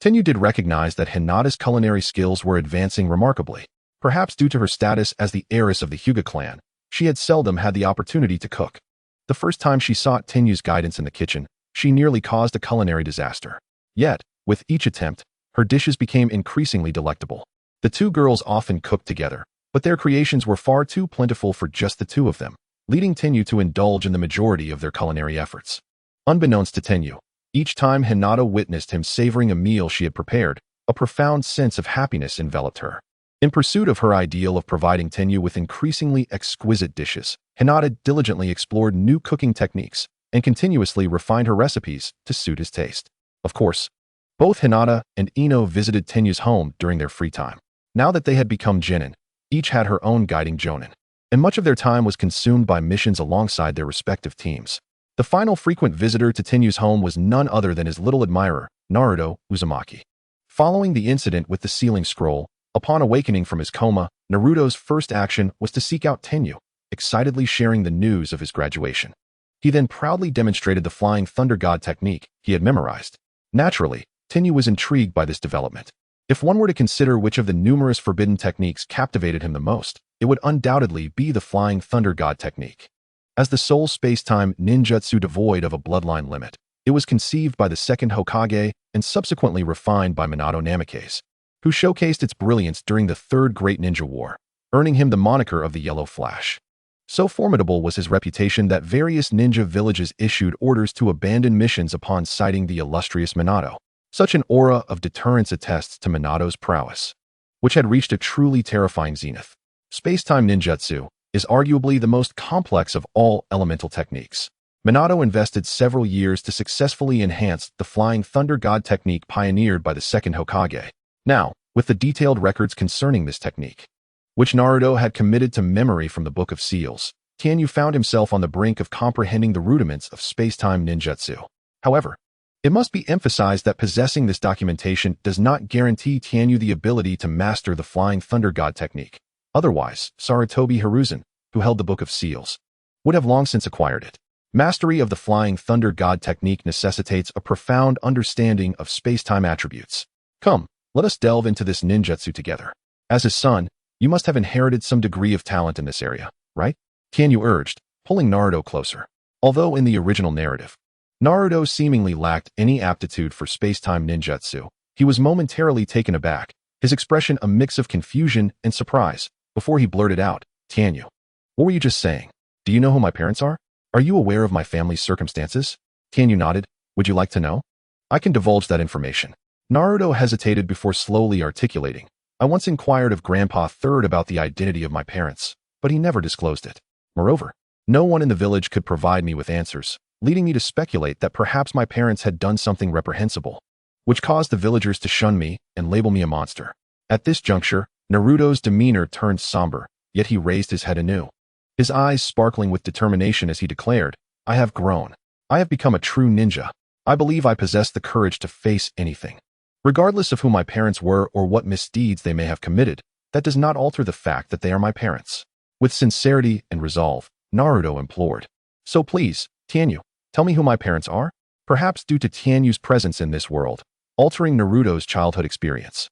Tenyu did recognize that Hinata's culinary skills were advancing remarkably. Perhaps due to her status as the heiress of the Hyuga clan, she had seldom had the opportunity to cook. The first time she sought Tenyu's guidance in the kitchen, she nearly caused a culinary disaster. Yet, with each attempt, her dishes became increasingly delectable. The two girls often cooked together, but their creations were far too plentiful for just the two of them, leading Tenyu to indulge in the majority of their culinary efforts. Unbeknownst to Tenyu, each time Hinata witnessed him savoring a meal she had prepared, a profound sense of happiness enveloped her. In pursuit of her ideal of providing Tenyu with increasingly exquisite dishes, Hinata diligently explored new cooking techniques and continuously refined her recipes to suit his taste. Of course, both Hinata and Ino visited Tenyu's home during their free time. Now that they had become genin, each had her own guiding jonin, and much of their time was consumed by missions alongside their respective teams. The final frequent visitor to Tenyu's home was none other than his little admirer, Naruto Uzumaki. Following the incident with the sealing scroll, upon awakening from his coma, Naruto's first action was to seek out Tenyu, excitedly sharing the news of his graduation. He then proudly demonstrated the Flying Thunder God technique he had memorized. Naturally, Tenyu was intrigued by this development. If one were to consider which of the numerous forbidden techniques captivated him the most, it would undoubtedly be the Flying Thunder God technique. As the sole space-time ninjutsu devoid of a bloodline limit, it was conceived by the second Hokage and subsequently refined by Minato Namikaze, who showcased its brilliance during the Third Great Ninja War, earning him the moniker of the Yellow Flash. So formidable was his reputation that various ninja villages issued orders to abandon missions upon sighting the illustrious Minato. Such an aura of deterrence attests to Minato's prowess, which had reached a truly terrifying zenith. Space-time ninjutsu is arguably the most complex of all elemental techniques. Minato invested several years to successfully enhance the Flying Thunder God technique pioneered by the second Hokage. Now, with the detailed records concerning this technique, which Naruto had committed to memory from the Book of Seals, Tenyu found himself on the brink of comprehending the rudiments of space-time ninjutsu. However, it must be emphasized that possessing this documentation does not guarantee Tenyu the ability to master the Flying Thunder God technique. Otherwise, Sarutobi Hiruzen, who held the Book of Seals, would have long since acquired it. Mastery of the Flying Thunder God technique necessitates a profound understanding of space-time attributes. Come, let us delve into this ninjutsu together. As his son, you must have inherited some degree of talent in this area, right? Tenyu urged, pulling Naruto closer. Although in the original narrative, Naruto seemingly lacked any aptitude for space-time ninjutsu, he was momentarily taken aback, his expression a mix of confusion and surprise, before he blurted out, Tenyu, what were you just saying? Do you know who my parents are? Are you aware of my family's circumstances? Tenyu nodded. Would you like to know? I can divulge that information. Naruto hesitated before slowly articulating. I once inquired of Grandpa Third about the identity of my parents, but he never disclosed it. Moreover, no one in the village could provide me with answers, leading me to speculate that perhaps my parents had done something reprehensible, which caused the villagers to shun me and label me a monster. At this juncture, Naruto's demeanor turned somber, yet he raised his head anew, his eyes sparkling with determination as he declared, I have grown. I have become a true ninja. I believe I possess the courage to face anything. Regardless of who my parents were or what misdeeds they may have committed, that does not alter the fact that they are my parents. With sincerity and resolve, Naruto implored. So please, Tianyu, tell me who my parents are? Perhaps due to Tianyu's presence in this world, altering Naruto's childhood experience.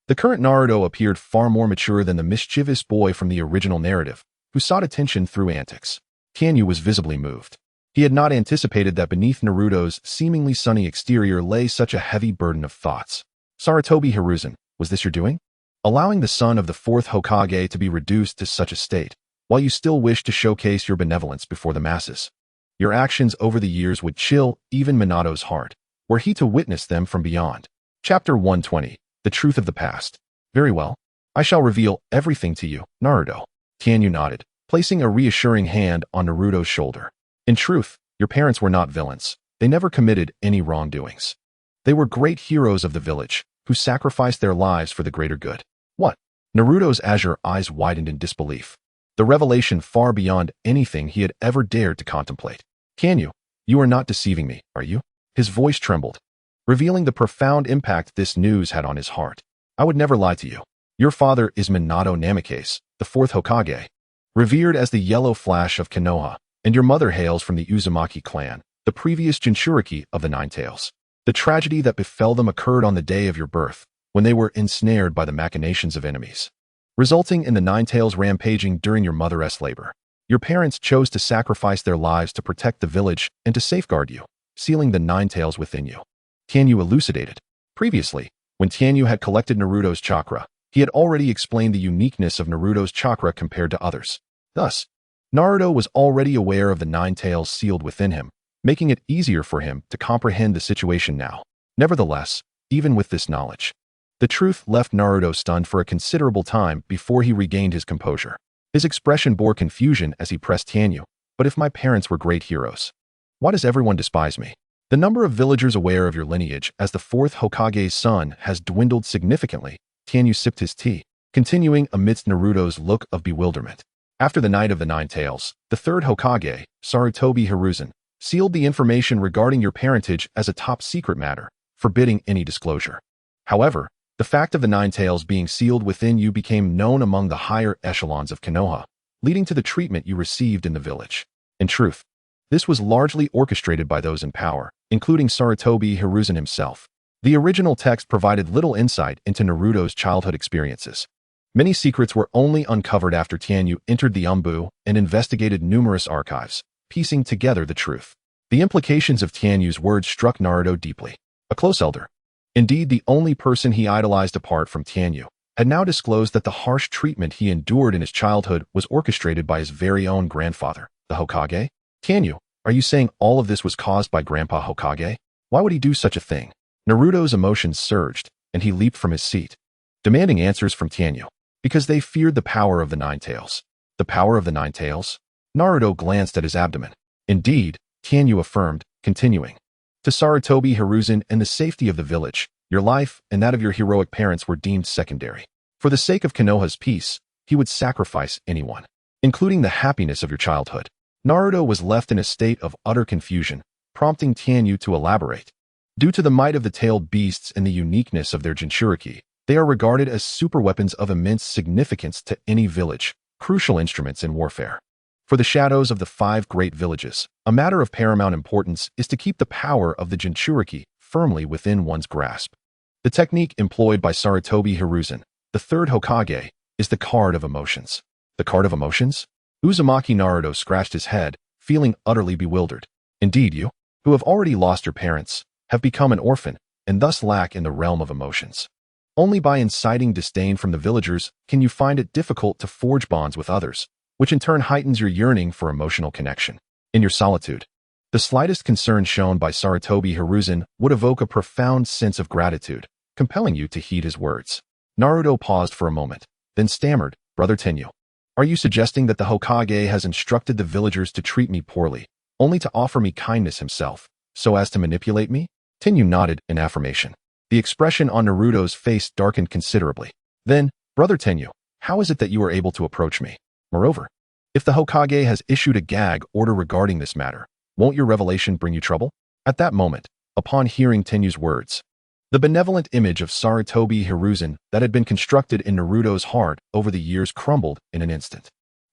The current Naruto appeared far more mature than the mischievous boy from the original narrative, who sought attention through antics. Tianyu was visibly moved. He had not anticipated that beneath Naruto's seemingly sunny exterior lay such a heavy burden of thoughts. Sarutobi Hiruzen, was this your doing? Allowing the son of the fourth Hokage to be reduced to such a state, while you still wish to showcase your benevolence before the masses. Your actions over the years would chill even Minato's heart, were he to witness them from beyond. Chapter 120, The Truth of the Past. Very well. I shall reveal everything to you, Naruto. Tianyu nodded, placing a reassuring hand on Naruto's shoulder. In truth, your parents were not villains. They never committed any wrongdoings. They were great heroes of the village, who sacrificed their lives for the greater good. What? Naruto's azure eyes widened in disbelief. The revelation far beyond anything he had ever dared to contemplate. Tianyu, you are not deceiving me, are you? His voice trembled, revealing the profound impact this news had on his heart. I would never lie to you. Your father is Minato Namikaze, the fourth Hokage, revered as the Yellow Flash of Konoha, and your mother hails from the Uzumaki clan, the previous Jinchuriki of the Nine Tails. The tragedy that befell them occurred on the day of your birth, when they were ensnared by the machinations of enemies, resulting in the Nine Tails rampaging during your mother's labor. Your parents chose to sacrifice their lives to protect the village and to safeguard you, sealing the Nine Tails within you. Tianyu elucidated. Previously, when Tianyu had collected Naruto's chakra, he had already explained the uniqueness of Naruto's chakra compared to others. Thus, Naruto was already aware of the Nine Tails sealed within him, making it easier for him to comprehend the situation now. Nevertheless, even with this knowledge, the truth left Naruto stunned for a considerable time before he regained his composure. His expression bore confusion as he pressed Tianyu. But if my parents were great heroes, why does everyone despise me? The number of villagers aware of your lineage as the fourth Hokage's son has dwindled significantly. Tianyu sipped his tea, continuing amidst Naruto's look of bewilderment. After the Night of the Nine Tails, the third Hokage, Sarutobi Hiruzen, sealed the information regarding your parentage as a top-secret matter, forbidding any disclosure. However, the fact of the Nine Tails being sealed within you became known among the higher echelons of Konoha, leading to the treatment you received in the village. In truth, this was largely orchestrated by those in power, including Sarutobi Hiruzen himself. The original text provided little insight into Naruto's childhood experiences. Many secrets were only uncovered after Tianyu entered the Umbu and investigated numerous archives, piecing together the truth. The implications of Tianyu's words struck Naruto deeply. A close elder, indeed the only person he idolized apart from Tianyu, had now disclosed that the harsh treatment he endured in his childhood was orchestrated by his very own grandfather, the Hokage. Tianyu, are you saying all of this was caused by Grandpa Hokage? Why would he do such a thing? Naruto's emotions surged, and he leaped from his seat, demanding answers from Tianyu. Because they feared the power of the Nine Tails. The power of the Nine Tails? Naruto glanced at his abdomen. Indeed, Tianyu affirmed, continuing. To Sarutobi Hiruzen and the safety of the village, your life and that of your heroic parents were deemed secondary. For the sake of Konoha's peace, he would sacrifice anyone, including the happiness of your childhood. Naruto was left in a state of utter confusion, prompting Tianyu to elaborate. Due to the might of the tailed beasts and the uniqueness of their Jinchuriki, they are regarded as superweapons of immense significance to any village, crucial instruments in warfare. For the shadows of the 5 great villages, a matter of paramount importance is to keep the power of the Jinchuriki firmly within one's grasp. The technique employed by Sarutobi Hiruzen, the third Hokage, is the card of emotions. The card of emotions? Uzumaki Naruto scratched his head, feeling utterly bewildered. Indeed, you, who have already lost your parents, have become an orphan, and thus lack in the realm of emotions. Only by inciting disdain from the villagers can you find it difficult to forge bonds with others, which in turn heightens your yearning for emotional connection. In your solitude, the slightest concern shown by Sarutobi Hiruzen would evoke a profound sense of gratitude, compelling you to heed his words. Naruto paused for a moment, then stammered, Brother Tenyu. Are you suggesting that the Hokage has instructed the villagers to treat me poorly, only to offer me kindness himself, so as to manipulate me? Tenyu nodded in affirmation. The expression on Naruto's face darkened considerably. Then, Brother Tenyu, how is it that you are able to approach me? Moreover, if the Hokage has issued a gag order regarding this matter, won't your revelation bring you trouble? At that moment, upon hearing Tenyu's words, the benevolent image of Sarutobi Hiruzen that had been constructed in Naruto's heart over the years crumbled in an instant.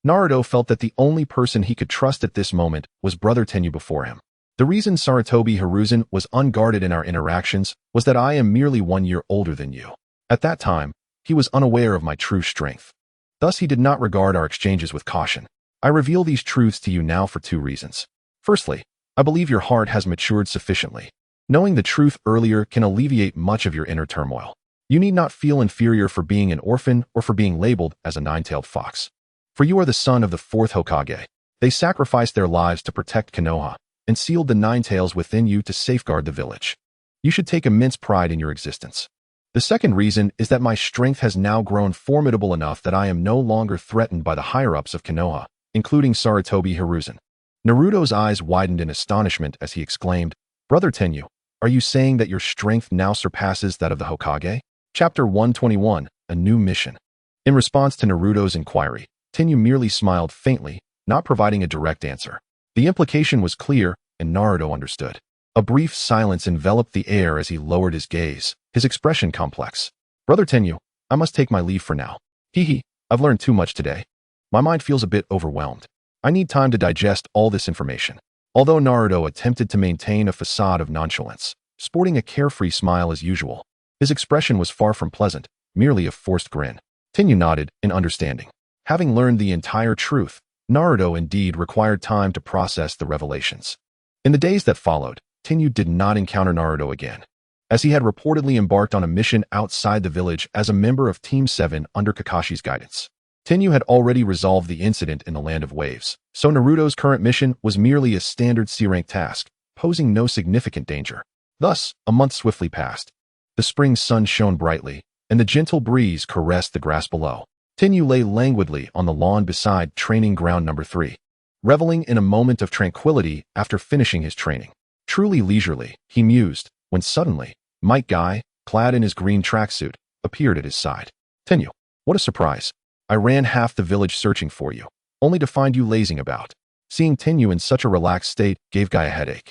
Naruto felt that the only person he could trust at this moment was Brother Tenyu before him. The reason Sarutobi Hiruzen was unguarded in our interactions was that I am merely 1 year older than you. At that time, he was unaware of my true strength. Thus he did not regard our exchanges with caution. I reveal these truths to you now for 2 reasons. Firstly, I believe your heart has matured sufficiently. Knowing the truth earlier can alleviate much of your inner turmoil. You need not feel inferior for being an orphan or for being labeled as a nine-tailed fox. For you are the son of the 4th Hokage. They sacrificed their lives to protect Konoha and sealed the 9 tails within you to safeguard the village. You should take immense pride in your existence. The second reason is that my strength has now grown formidable enough that I am no longer threatened by the higher-ups of Konoha, including Sarutobi Hiruzen. Naruto's eyes widened in astonishment as he exclaimed, Brother Tenyu, are you saying that your strength now surpasses that of the Hokage? Chapter 121, A New Mission. In response to Naruto's inquiry, Tenyu merely smiled faintly, not providing a direct answer. The implication was clear, and Naruto understood. A brief silence enveloped the air as he lowered his gaze, his expression complex. Brother Tenyu, I must take my leave for now. I've learned too much today. My mind feels a bit overwhelmed. I need time to digest all this information. Although Naruto attempted to maintain a facade of nonchalance, sporting a carefree smile as usual, his expression was far from pleasant, merely a forced grin. Tenyu nodded in understanding. Having learned the entire truth, Naruto indeed required time to process the revelations. In the days that followed, Tenyu did not encounter Naruto again, as he had reportedly embarked on a mission outside the village as a member of Team 7 under Kakashi's guidance. Tenyu had already resolved the incident in the Land of Waves, so Naruto's current mission was merely a standard C-rank task, posing no significant danger. Thus, a month swiftly passed. The spring sun shone brightly, and the gentle breeze caressed the grass below. Tenyu lay languidly on the lawn beside training ground number 3, reveling in a moment of tranquility after finishing his training. Truly leisurely, he mused, when suddenly, Might Guy, clad in his green tracksuit, appeared at his side. Tenyu, what a surprise. I ran half the village searching for you, only to find you lazing about. Seeing Tenyu in such a relaxed state gave Guy a headache.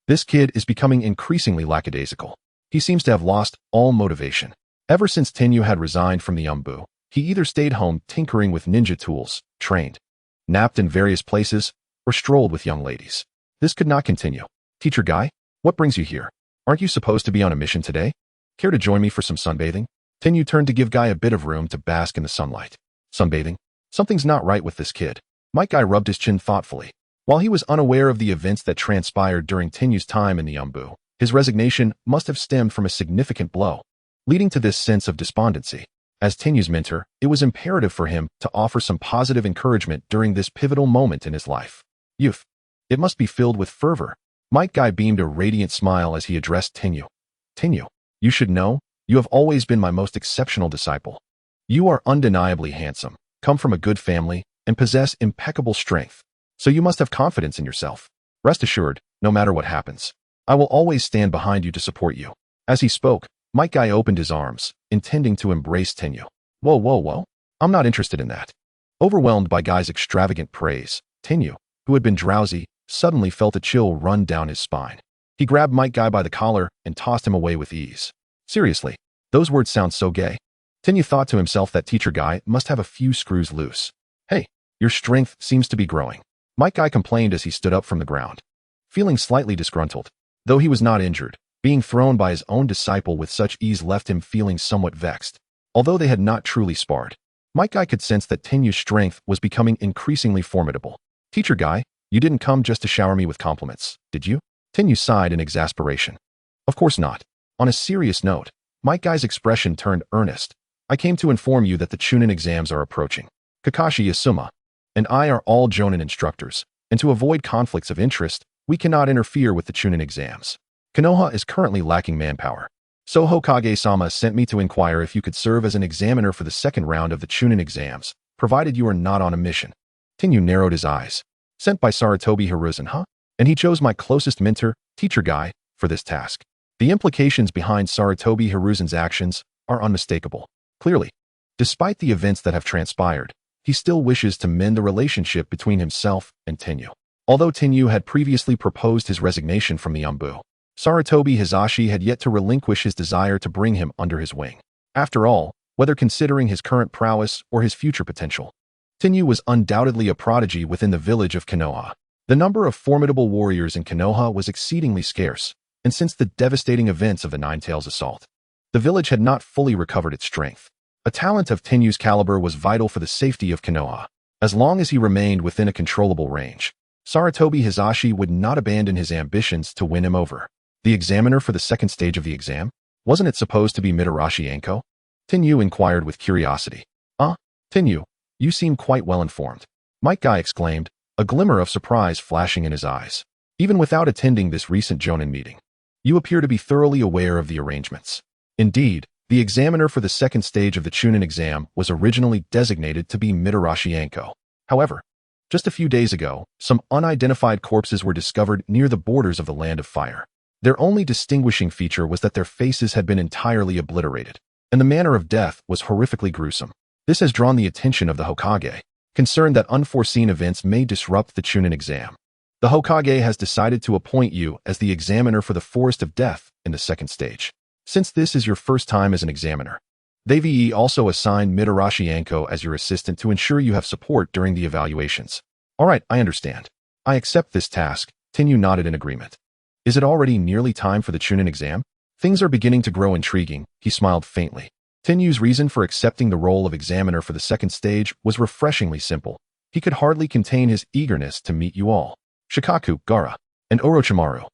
This kid is becoming increasingly lackadaisical. He seems to have lost all motivation. Ever since Tenyu had resigned from the Umbu, he either stayed home tinkering with ninja tools, trained, napped in various places, or strolled with young ladies. This could not continue. Teacher Guy, what brings you here? Aren't you supposed to be on a mission today? Care to join me for some sunbathing? Tenyu turned to give Guy a bit of room to bask in the sunlight. Sunbathing? Something's not right with this kid. Might Guy rubbed his chin thoughtfully. While he was unaware of the events that transpired during Tenyu's time in the Umbu, his resignation must have stemmed from a significant blow, leading to this sense of despondency. As Tenyu's mentor, it was imperative for him to offer some positive encouragement during this pivotal moment in his life. Youth. It must be filled with fervor. Might Guy beamed a radiant smile as he addressed Tenyu. Tenyu, you should know, you have always been my most exceptional disciple. You are undeniably handsome, come from a good family, and possess impeccable strength. So you must have confidence in yourself. Rest assured, no matter what happens, I will always stand behind you to support you. As he spoke, Might Guy opened his arms, intending to embrace Tenyu. Whoa. I'm not interested in that. Overwhelmed by Guy's extravagant praise, Tenyu, who had been drowsy, suddenly felt a chill run down his spine. He grabbed Might Guy by the collar and tossed him away with ease. Seriously, those words sound so gay. Tenyu thought to himself that Teacher Guy must have a few screws loose. Hey, your strength seems to be growing. Might Guy complained as he stood up from the ground. Feeling slightly disgruntled, though he was not injured, being thrown by his own disciple with such ease left him feeling somewhat vexed. Although they had not truly sparred, Might Guy could sense that Tenyu's strength was becoming increasingly formidable. Teacher Guy, you didn't come just to shower me with compliments, did you? Tenyu sighed in exasperation. Of course not. On a serious note, Might Guy's expression turned earnest. I came to inform you that the Chunin exams are approaching. Kakashi Isuma and I are all Jonin instructors, and to avoid conflicts of interest, we cannot interfere with the Chunin exams. Konoha is currently lacking manpower. So Hokage-sama sent me to inquire if you could serve as an examiner for the second round of the Chunin exams, provided you are not on a mission. Tenyu narrowed his eyes. Sent by Sarutobi Hiruzen, huh? And he chose my closest mentor, teacher guy, for this task. The implications behind Sarutobi Hiruzen's actions are unmistakable. Clearly, despite the events that have transpired, he still wishes to mend the relationship between himself and Tenyu. Although Tenyu had previously proposed his resignation from the Anbu, Sarutobi Hizashi had yet to relinquish his desire to bring him under his wing. After all, whether considering his current prowess or his future potential, Tenyu was undoubtedly a prodigy within the village of Konoha. The number of formidable warriors in Konoha was exceedingly scarce, and since the devastating events of the Nine-Tails assault, the village had not fully recovered its strength. A talent of Tenyu's caliber was vital for the safety of Konoha. As long as he remained within a controllable range, Sarutobi Hizashi would not abandon his ambitions to win him over. The examiner for the second stage of the exam? Wasn't it supposed to be Mitarashi Anko? Tenyu inquired with curiosity. Tenyu, you seem quite well informed. Might Guy exclaimed, a glimmer of surprise flashing in his eyes. Even without attending this recent Jonin meeting, you appear to be thoroughly aware of the arrangements. Indeed, the examiner for the second stage of the Chunin exam was originally designated to be Mitarashi Anko. However, just a few days ago, some unidentified corpses were discovered near the borders of the Land of Fire. Their only distinguishing feature was that their faces had been entirely obliterated, and the manner of death was horrifically gruesome. This has drawn the attention of the Hokage, concerned that unforeseen events may disrupt the Chunin exam. The Hokage has decided to appoint you as the examiner for the Forest of Death in the second stage. Since this is your first time as an examiner, they also assigned Mitarashi Anko as your assistant to ensure you have support during the evaluations. All right, I understand. I accept this task. Tenyu nodded in agreement. Is it already nearly time for the Chunin exam? Things are beginning to grow intriguing, he smiled faintly. Tenyu's reason for accepting the role of examiner for the second stage was refreshingly simple. He could hardly contain his eagerness to meet you all. Shikaku, Gaara, and Orochimaru.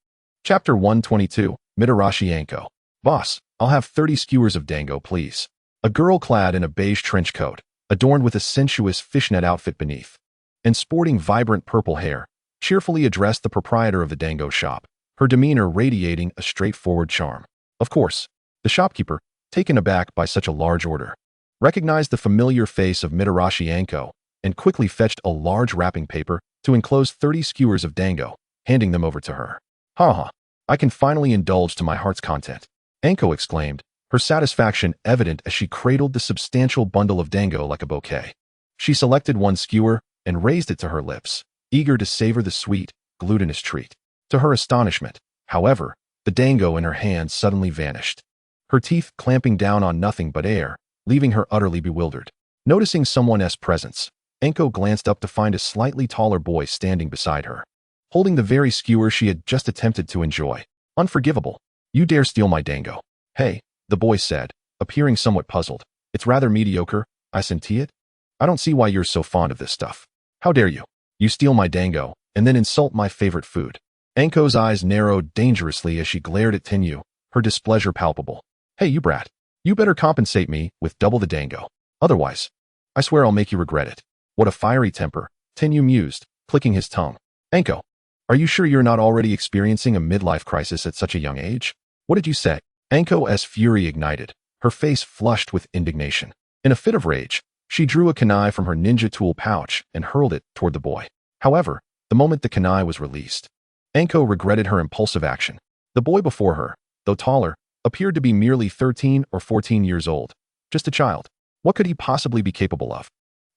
Chapter 122, Mitarashi Anko. Boss, I'll have 30 skewers of dango, please. A girl clad in a beige trench coat, adorned with a sensuous fishnet outfit beneath, and sporting vibrant purple hair, cheerfully addressed the proprietor of the dango shop, her demeanor radiating a straightforward charm. Of course, the shopkeeper, taken aback by such a large order, recognized the familiar face of Mitarashi Anko and quickly fetched a large wrapping paper to enclose 30 skewers of dango, handing them over to her. Ha! I can finally indulge to my heart's content, Anko exclaimed, her satisfaction evident as she cradled the substantial bundle of dango like a bouquet. She selected one skewer and raised it to her lips, eager to savor the sweet, glutinous treat. To her astonishment, however, the dango in her hand suddenly vanished, her teeth clamping down on nothing but air, leaving her utterly bewildered. Noticing someone's presence, Anko glanced up to find a slightly taller boy standing beside her, holding the very skewer she had just attempted to enjoy. Unforgivable. You dare steal my dango. Hey, the boy said, appearing somewhat puzzled. It's rather mediocre, I senti it. I don't see why you're so fond of this stuff. How dare you? You steal my dango, and then insult my favorite food. Anko's eyes narrowed dangerously as she glared at Tenyu, her displeasure palpable. Hey, you brat. You better compensate me with double the dango. Otherwise, I swear I'll make you regret it. What a fiery temper, Tenyu mused, clicking his tongue. Anko, are you sure you're not already experiencing a midlife crisis at such a young age? What did you say? Anko's fury ignited, her face flushed with indignation. In a fit of rage, she drew a kunai from her ninja tool pouch and hurled it toward the boy. However, the moment the kunai was released, Anko regretted her impulsive action. The boy before her, though taller, appeared to be merely 13 or 14 years old. Just a child. What could he possibly be capable of?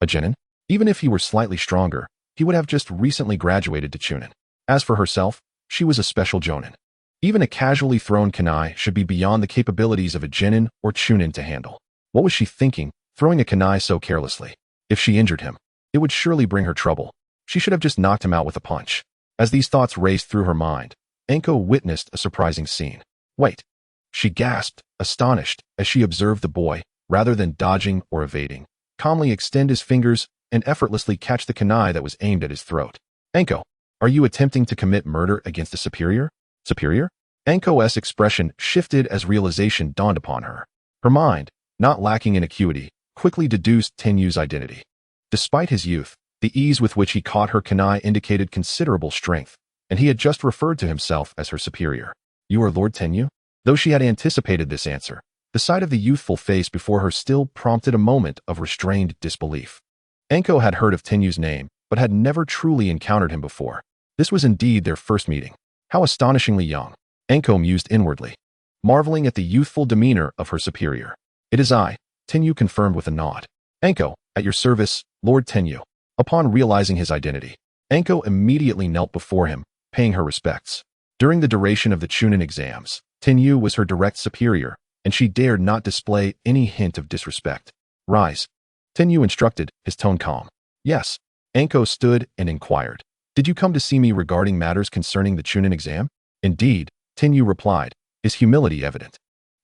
A genin? Even if he were slightly stronger, he would have just recently graduated to chunin. As for herself, she was a special jonin. Even a casually thrown kunai should be beyond the capabilities of a genin or chunin to handle. What was she thinking, throwing a kunai so carelessly? If she injured him, it would surely bring her trouble. She should have just knocked him out with a punch. As these thoughts raced through her mind, Anko witnessed a surprising scene. Wait. She gasped, astonished, as she observed the boy, rather than dodging or evading, calmly extend his fingers and effortlessly catch the kunai that was aimed at his throat. Anko, are you attempting to commit murder against a superior? Superior? Anko's expression shifted as realization dawned upon her. Her mind, not lacking in acuity, quickly deduced Tenyu's identity. Despite his youth, the ease with which he caught her kunai indicated considerable strength, and he had just referred to himself as her superior. You are Lord Tenyu? Though she had anticipated this answer, the sight of the youthful face before her still prompted a moment of restrained disbelief. Anko had heard of Tenyu's name, but had never truly encountered him before. This was indeed their first meeting. How astonishingly young, Anko mused inwardly, marveling at the youthful demeanor of her superior. It is I, Tenyu confirmed with a nod. Anko, at your service, Lord Tenyu. Upon realizing his identity, Anko immediately knelt before him, paying her respects. During the duration of the Chunin exams, Tenyu was her direct superior, and she dared not display any hint of disrespect. Rise. Tenyu instructed, his tone calm. Yes. Anko stood and inquired. Did you come to see me regarding matters concerning the Chunin exam? Indeed, Tenyu replied, his humility evident.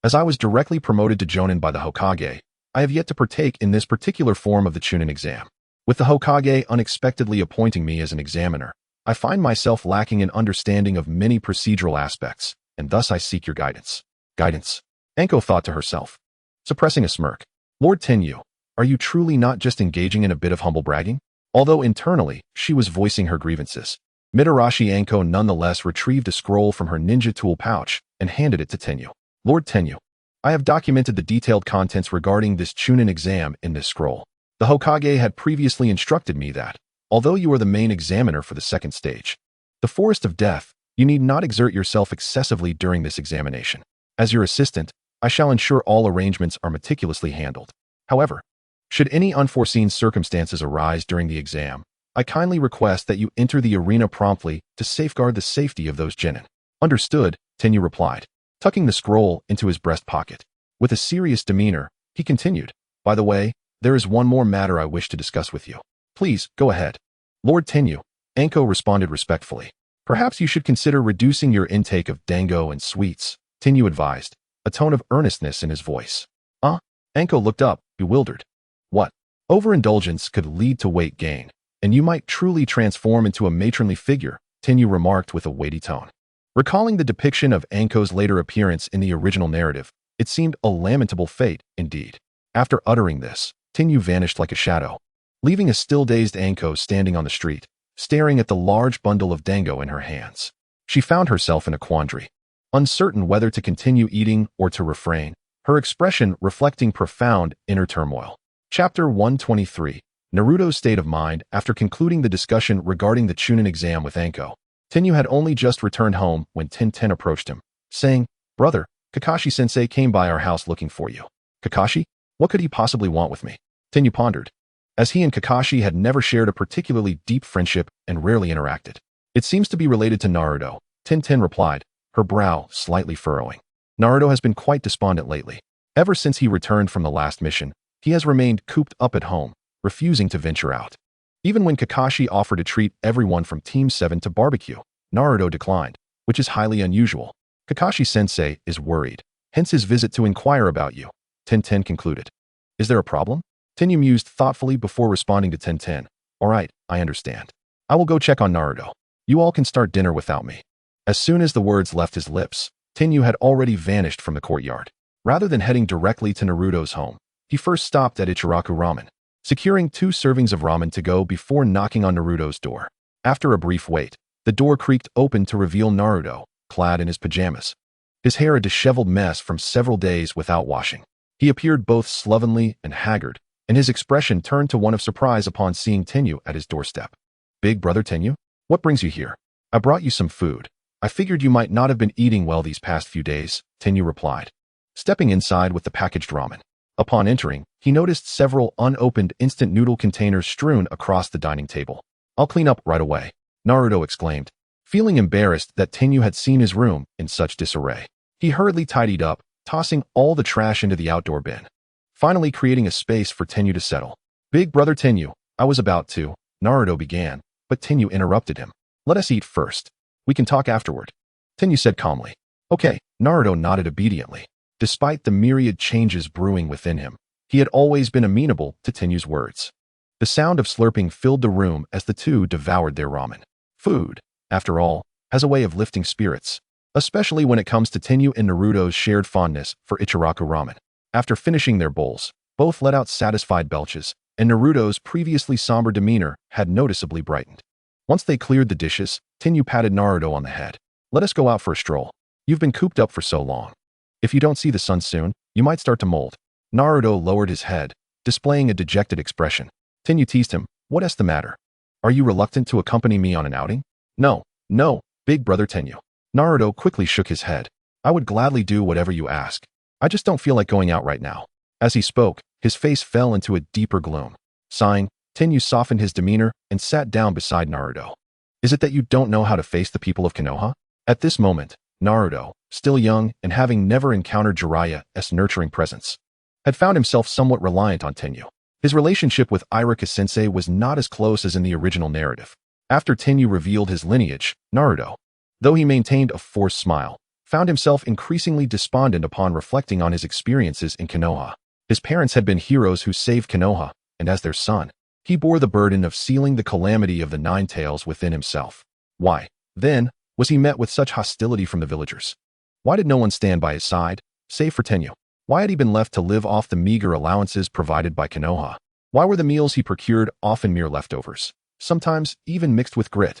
As I was directly promoted to Jonin by the Hokage, I have yet to partake in this particular form of the Chunin exam. With the Hokage unexpectedly appointing me as an examiner, I find myself lacking in understanding of many procedural aspects, and thus I seek your guidance. Guidance? Anko thought to herself, suppressing a smirk. Lord Tenyu, are you truly not just engaging in a bit of humble bragging? Although internally, she was voicing her grievances. Mitarashi Anko nonetheless retrieved a scroll from her ninja tool pouch and handed it to Tenyu. Lord Tenyu, I have documented the detailed contents regarding this Chunin exam in this scroll. The Hokage had previously instructed me that, although you are the main examiner for the second stage, the Forest of Death, you need not exert yourself excessively during this examination. As your assistant, I shall ensure all arrangements are meticulously handled. However, should any unforeseen circumstances arise during the exam, I kindly request that you enter the arena promptly to safeguard the safety of those genin. Understood, Tenyu replied, tucking the scroll into his breast pocket. With a serious demeanor, he continued, by the way, there is one more matter I wish to discuss with you. Please, go ahead. Lord Tenyu, Anko responded respectfully. Perhaps you should consider reducing your intake of dango and sweets, Tenyu advised, a tone of earnestness in his voice. Anko looked up, bewildered. What? Overindulgence could lead to weight gain, and you might truly transform into a matronly figure, Tenyu remarked with a weighty tone. Recalling the depiction of Anko's later appearance in the original narrative, it seemed a lamentable fate, indeed. After uttering this, Tenyu vanished like a shadow, leaving a still-dazed Anko standing on the street, staring at the large bundle of dango in her hands. She found herself in a quandary, uncertain whether to continue eating or to refrain, her expression reflecting profound inner turmoil. Chapter 123, Naruto's State of Mind. After concluding the discussion regarding the Chunin exam with Anko, Tenyu had only just returned home when Tenten approached him, saying, Brother, Kakashi-sensei came by our house looking for you. Kakashi? What could he possibly want with me? Tenyu pondered, as he and Kakashi had never shared a particularly deep friendship and rarely interacted. It seems to be related to Naruto, Tenten replied, her brow slightly furrowing. Naruto has been quite despondent lately. Ever since he returned from the last mission, he has remained cooped up at home, refusing to venture out. Even when Kakashi offered to treat everyone from Team 7 to barbecue, Naruto declined, which is highly unusual. Kakashi-sensei is worried, hence his visit to inquire about you, Tenten concluded. Is there a problem? Tenyu mused thoughtfully before responding to Tenten. All right, I understand. I will go check on Naruto. You all can start dinner without me. As soon as the words left his lips, Tenyu had already vanished from the courtyard. Rather than heading directly to Naruto's home, he first stopped at Ichiraku Ramen, securing 2 servings of ramen to go before knocking on Naruto's door. After a brief wait, the door creaked open to reveal Naruto, clad in his pajamas. His hair a disheveled mess from several days without washing. He appeared both slovenly and haggard, and his expression turned to one of surprise upon seeing Tenyu at his doorstep. Big brother Tenyu? What brings you here? I brought you some food. I figured you might not have been eating well these past few days, Tenyu replied, stepping inside with the packaged ramen. Upon entering, he noticed several unopened instant noodle containers strewn across the dining table. I'll clean up right away, Naruto exclaimed, feeling embarrassed that Tenyu had seen his room in such disarray. He hurriedly tidied up, tossing all the trash into the outdoor bin, finally creating a space for Tenyu to settle. Big brother Tenyu, I was about to, Naruto began, but Tenyu interrupted him. Let us eat first. We can talk afterward, Tenyu said calmly. Okay, Naruto nodded obediently. Despite the myriad changes brewing within him, he had always been amenable to Tenyu's words. The sound of slurping filled the room as the two devoured their ramen. Food, after all, has a way of lifting spirits, especially when it comes to Tenyu and Naruto's shared fondness for Ichiraku ramen. After finishing their bowls, both let out satisfied belches, and Naruto's previously somber demeanor had noticeably brightened. Once they cleared the dishes, Tenyu patted Naruto on the head. Let us go out for a stroll. You've been cooped up for so long. If you don't see the sun soon, you might start to mold. Naruto lowered his head, displaying a dejected expression. Tenyu teased him. What's the matter? Are you reluctant to accompany me on an outing? No, no, big brother Tenyu. Naruto quickly shook his head. I would gladly do whatever you ask. I just don't feel like going out right now. As he spoke, his face fell into a deeper gloom. Sighing, Tenyu softened his demeanor and sat down beside Naruto. Is it that you don't know how to face the people of Konoha? At this moment, Naruto, still young and having never encountered Jiraiya's nurturing presence, had found himself somewhat reliant on Tenyu. His relationship with Irika-sensei was not as close as in the original narrative. After Tenyu revealed his lineage, Naruto, though he maintained a forced smile, found himself increasingly despondent upon reflecting on his experiences in Konoha. His parents had been heroes who saved Konoha, and as their son, he bore the burden of sealing the calamity of the Nine Tails within himself. Why, then, was he met with such hostility from the villagers? Why did no one stand by his side, save for Tenyu? Why had he been left to live off the meager allowances provided by Konoha? Why were the meals he procured often mere leftovers, sometimes even mixed with grit?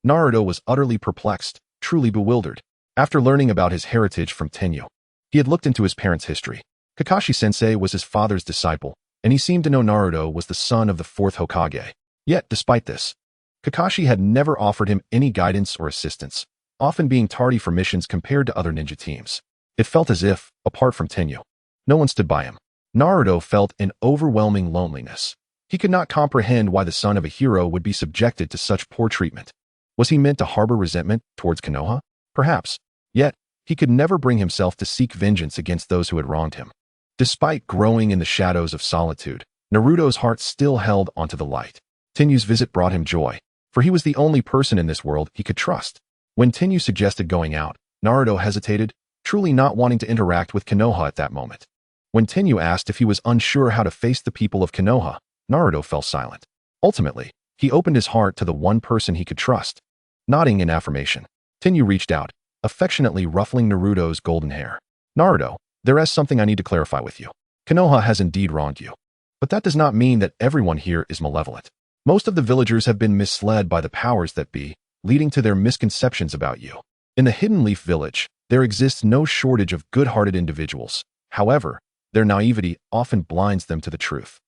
Naruto was utterly perplexed, truly bewildered. After learning about his heritage from Tenyu, he had looked into his parents' history. Kakashi-sensei was his father's disciple, and he seemed to know Naruto was the son of the fourth Hokage. Yet, despite this, Kakashi had never offered him any guidance or assistance, often being tardy for missions compared to other ninja teams. It felt as if, apart from Tenyu, no one stood by him. Naruto felt an overwhelming loneliness. He could not comprehend why the son of a hero would be subjected to such poor treatment. Was he meant to harbor resentment towards Konoha? Perhaps. Yet, he could never bring himself to seek vengeance against those who had wronged him. Despite growing in the shadows of solitude, Naruto's heart still held onto the light. Tenyu's visit brought him joy, for he was the only person in this world he could trust. When Tenyu suggested going out, Naruto hesitated, truly not wanting to interact with Konoha at that moment. When Tenyu asked if he was unsure how to face the people of Konoha, Naruto fell silent. Ultimately, he opened his heart to the one person he could trust. Nodding in affirmation, Tenyu reached out, affectionately ruffling Naruto's golden hair. Naruto, there is something I need to clarify with you. Konoha has indeed wronged you. But that does not mean that everyone here is malevolent. Most of the villagers have been misled by the powers that be, leading to their misconceptions about you. In the Hidden Leaf Village, there exists no shortage of good-hearted individuals. However, their naivety often blinds them to the truth.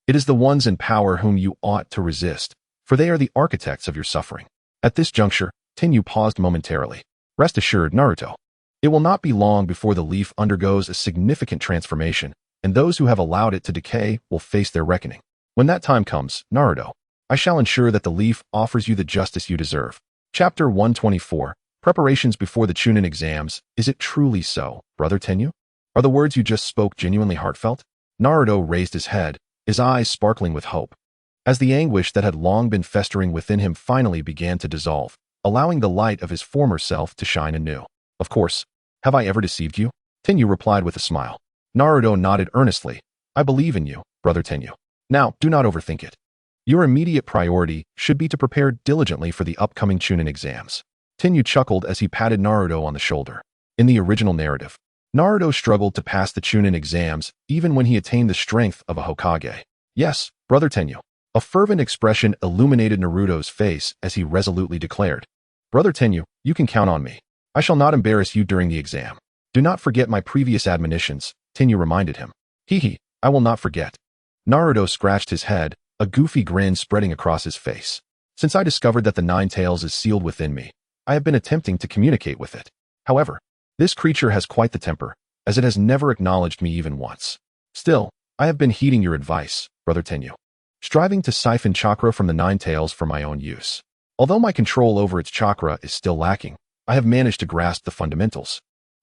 It is the ones in power whom you ought to resist, for they are the architects of your suffering. At this juncture, Tenyu paused momentarily. Rest assured, Naruto, it will not be long before the leaf undergoes a significant transformation, and those who have allowed it to decay will face their reckoning. When that time comes, Naruto, I shall ensure that the leaf offers you the justice you deserve. Chapter 124, Preparations before the Chunin exams. Is it truly so, brother Tenyu? Are the words you just spoke genuinely heartfelt? Naruto raised his head, his eyes sparkling with hope. As the anguish that had long been festering within him finally began to dissolve, allowing the light of his former self to shine anew. Of course. Have I ever deceived you? Tenyu replied with a smile. Naruto nodded earnestly. I believe in you, brother Tenyu. Now, do not overthink it. Your immediate priority should be to prepare diligently for the upcoming Chunin exams. Tenyu chuckled as he patted Naruto on the shoulder. In the original narrative, Naruto struggled to pass the Chunin exams even when he attained the strength of a Hokage. Yes, brother Tenyu. A fervent expression illuminated Naruto's face as he resolutely declared. Brother Tenyu, you can count on me. I shall not embarrass you during the exam. Do not forget my previous admonitions, Tenyu reminded him. Hee, I will not forget. Naruto scratched his head, a goofy grin spreading across his face. Since I discovered that the Nine Tails is sealed within me, I have been attempting to communicate with it. However, this creature has quite the temper, as it has never acknowledged me even once. Still, I have been heeding your advice, brother Tenyu, striving to siphon chakra from the Nine Tails for my own use. Although my control over its chakra is still lacking, I have managed to grasp the fundamentals.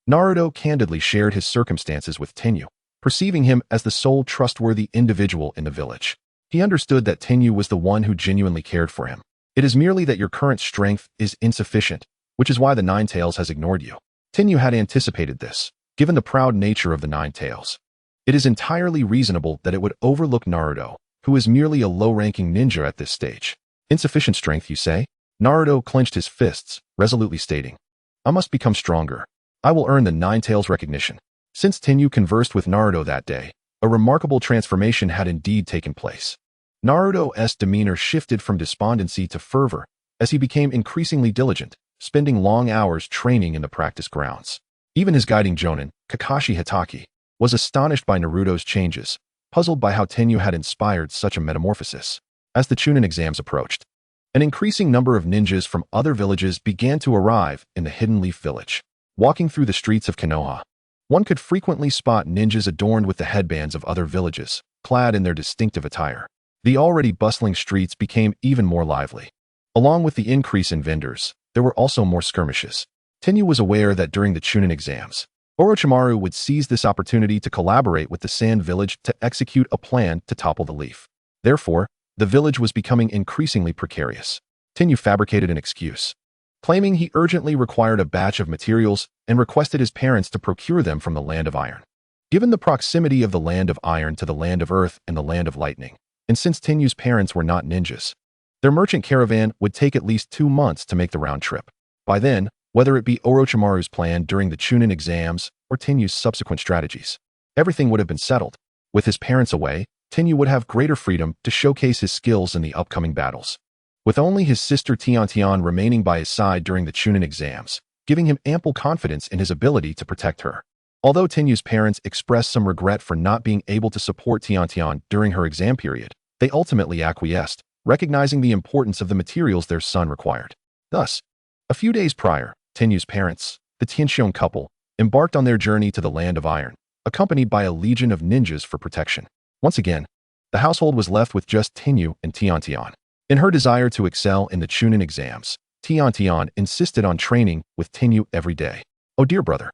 Naruto candidly shared his circumstances with Tenyu, perceiving him as the sole trustworthy individual in the village. He understood that Tenyu was the one who genuinely cared for him. It is merely that your current strength is insufficient, which is why the Nine Tails has ignored you. Tenyu had anticipated this, given the proud nature of the Nine Tails. It is entirely reasonable that it would overlook Naruto, who is merely a low-ranking ninja at this stage. Insufficient strength, you say? Naruto clenched his fists, resolutely stating, I must become stronger. I will earn the Nine Tails recognition. Since Tenyu conversed with Naruto that day, a remarkable transformation had indeed taken place. Naruto's demeanor shifted from despondency to fervor as he became increasingly diligent, spending long hours training in the practice grounds. Even his guiding jonin, Kakashi Hitaki, was astonished by Naruto's changes, puzzled by how Tenyu had inspired such a metamorphosis. As the Chunin exams approached, an increasing number of ninjas from other villages began to arrive in the Hidden Leaf Village. Walking through the streets of Konoha, one could frequently spot ninjas adorned with the headbands of other villages, clad in their distinctive attire. The already bustling streets became even more lively. Along with the increase in vendors, there were also more skirmishes. Tenyu was aware that during the Chunin exams, Orochimaru would seize this opportunity to collaborate with the Sand Village to execute a plan to topple the Leaf. Therefore, the village was becoming increasingly precarious. Tenyu fabricated an excuse, claiming he urgently required a batch of materials and requested his parents to procure them from the Land of Iron. Given the proximity of the Land of Iron to the Land of Earth and the Land of Lightning, and since Tenyu's parents were not ninjas, their merchant caravan would take at least 2 months to make the round trip. By then, whether it be Orochimaru's plan during the Chunin exams or Tenyu's subsequent strategies, everything would have been settled. With his parents away, Tenyu would have greater freedom to showcase his skills in the upcoming battles. With only his sister Tian remaining by his side during the Chunin exams, giving him ample confidence in his ability to protect her. Although Tenyu's parents expressed some regret for not being able to support Tian during her exam period, they ultimately acquiesced, recognizing the importance of the materials their son required. Thus, a few days prior, Tenyu's parents, the Tianxiong couple, embarked on their journey to the Land of Iron, accompanied by a legion of ninjas for protection. Once again, the household was left with just Tenyu and Tian. In her desire to excel in the Chunin exams, Tian insisted on training with Tenyu every day. "Oh dear brother,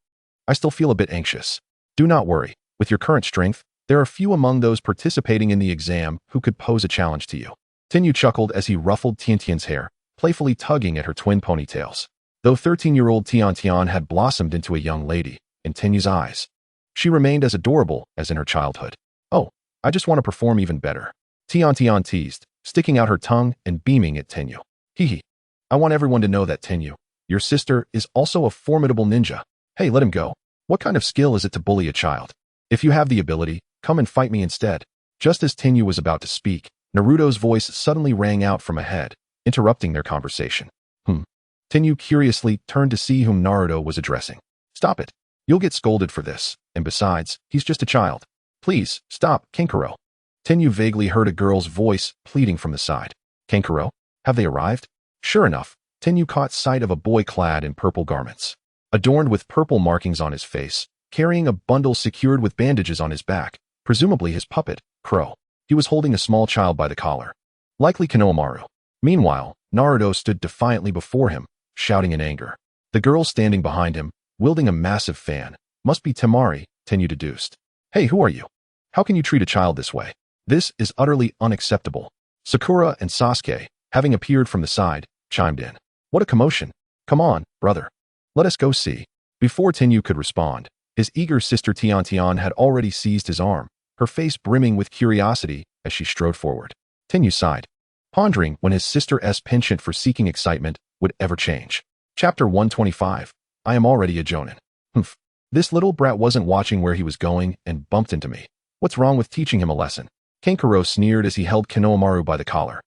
I still feel a bit anxious. Do not worry, with your current strength, there are few among those participating in the exam who could pose a challenge to you." Tenyu chuckled as he ruffled Tian's hair, playfully tugging at her twin ponytails. Though 13-year-old Tian had blossomed into a young lady, in Tenyu's eyes, she remained as adorable as in her childhood. "Oh, I just want to perform even better," Tian teased, sticking out her tongue and beaming at Tenyu. "Hee. I want everyone to know that Tenyu, your sister, is also a formidable ninja. Hey, let him go. What kind of skill is it to bully a child? If you have the ability, come and fight me instead." Just as Tenyu was about to speak, Naruto's voice suddenly rang out from ahead, interrupting their conversation. Tenyu curiously turned to see whom Naruto was addressing. "Stop it. You'll get scolded for this, and besides, he's just a child. Please, stop, Kankuro." Tenyu vaguely heard a girl's voice pleading from the side. "Kankuro, have they arrived?" Sure enough, Tenyu caught sight of a boy clad in purple garments, adorned with purple markings on his face, carrying a bundle secured with bandages on his back, presumably his puppet, Crow. He was holding a small child by the collar, likely Konohamaru. Meanwhile, Naruto stood defiantly before him, shouting in anger. The girl standing behind him, wielding a massive fan, must be Temari, Tenyu deduced. "Hey, who are you? How can you treat a child this way? This is utterly unacceptable." Sakura and Sasuke, having appeared from the side, chimed in. "What a commotion. Come on, brother. Let us go see." Before Tenyu could respond, his eager sister Tian had already seized his arm, her face brimming with curiosity as she strode forward. Tenyu sighed, pondering when his sister's penchant for seeking excitement would ever change. Chapter 125. I am already a jonin. Humph. This little brat wasn't watching where he was going and bumped into me. What's wrong with teaching him a lesson? Kankuro sneered as he held Konohamaru by the collar,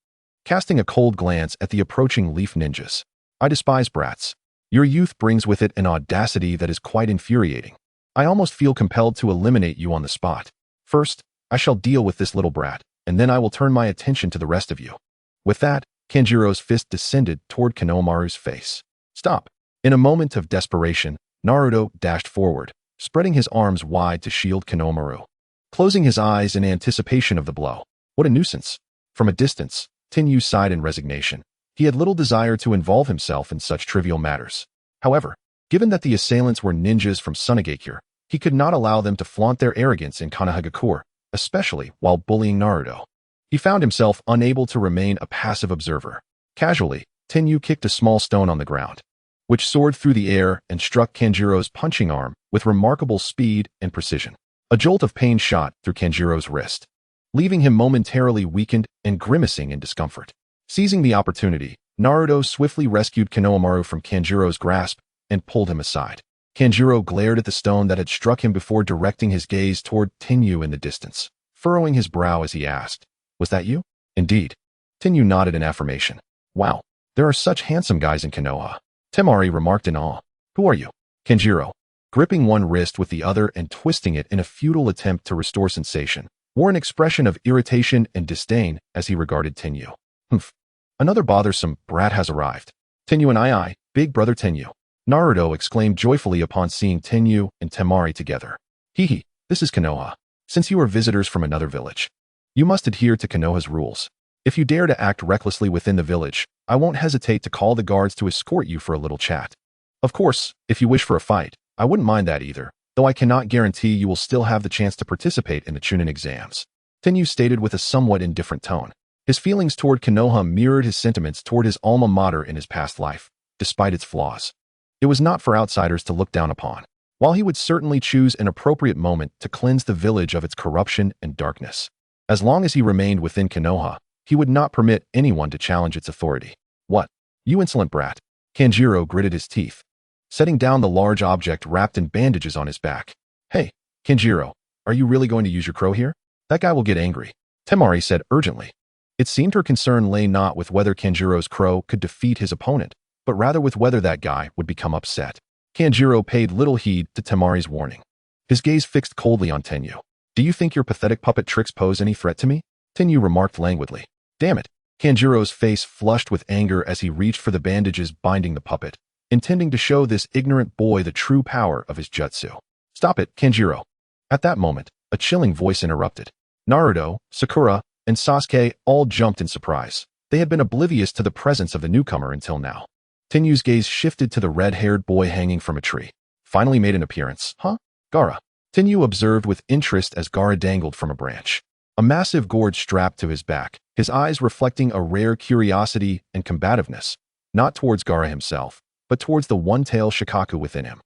casting a cold glance at the approaching leaf ninjas. "I despise brats. Your youth brings with it an audacity that is quite infuriating. I almost feel compelled to eliminate you on the spot. First, I shall deal with this little brat, and then I will turn my attention to the rest of you." With that, Kanjuro's fist descended toward Konohamaru's face. "Stop." In a moment of desperation, Naruto dashed forward, spreading his arms wide to shield Konohamaru, closing his eyes in anticipation of the blow. What a nuisance. From a distance, Tenyu sighed in resignation. He had little desire to involve himself in such trivial matters. However, given that the assailants were ninjas from Sunagakure, he could not allow them to flaunt their arrogance in Konohagakure, especially while bullying Naruto. He found himself unable to remain a passive observer. Casually, Tenyu kicked a small stone on the ground, which soared through the air and struck Kanjuro's punching arm with remarkable speed and precision. A jolt of pain shot through Kanjuro's wrist, leaving him momentarily weakened and grimacing in discomfort. Seizing the opportunity, Naruto swiftly rescued Konohamaru from Kanjuro's grasp and pulled him aside. Kanjuro glared at the stone that had struck him before directing his gaze toward Tenyu in the distance, furrowing his brow as he asked, "Was that you?" "Indeed." Tenyu nodded in affirmation. "Wow, there are such handsome guys in Konoha." Temari remarked in awe. "Who are you?" "Kanjuro. gripping one wrist with the other and twisting it in a futile attempt to restore sensation, wore an expression of irritation and disdain as he regarded Tenyu. Humph. Another bothersome brat has arrived. Tenyu and I, big brother Tenyu. Naruto exclaimed joyfully upon seeing Tenyu and Temari together. Hehe, this is Konoha. Since you are visitors from another village, you must adhere to Konoha's rules. If you dare to act recklessly within the village, I won't hesitate to call the guards to escort you for a little chat. Of course, if you wish for a fight, I wouldn't mind that either, though I cannot guarantee you will still have the chance to participate in the Chunin exams. Tenyu stated with a somewhat indifferent tone. His feelings toward Konoha mirrored his sentiments toward his alma mater in his past life, despite its flaws. It was not for outsiders to look down upon. While he would certainly choose an appropriate moment to cleanse the village of its corruption and darkness, as long as he remained within Konoha, he would not permit anyone to challenge its authority. What? You insolent brat. Kanjiro gritted his teeth, setting down the large object wrapped in bandages on his back. Hey, Kanjiro, are you really going to use your crow here? That guy will get angry, Temari said urgently. It seemed her concern lay not with whether Kanjiro's crow could defeat his opponent, but rather with whether that guy would become upset. Kanjiro paid little heed to Temari's warning. His gaze fixed coldly on Tenyu. Do you think your pathetic puppet tricks pose any threat to me? Tenyu remarked languidly. Damn it. Kanjiro's face flushed with anger as he reached for the bandages binding the puppet, intending to show this ignorant boy the true power of his jutsu. Stop it, Kanjiro. At that moment, a chilling voice interrupted. Naruto, Sakura, and Sasuke all jumped in surprise. They had been oblivious to the presence of the newcomer until now. Tenyu's gaze shifted to the red-haired boy hanging from a tree. Finally made an appearance. Huh? Gaara. Tenyu observed with interest as Gaara dangled from a branch. A massive gourd strapped to his back, his eyes reflecting a rare curiosity and combativeness, not towards Gaara himself, but towards the one-tail Shikaku within him.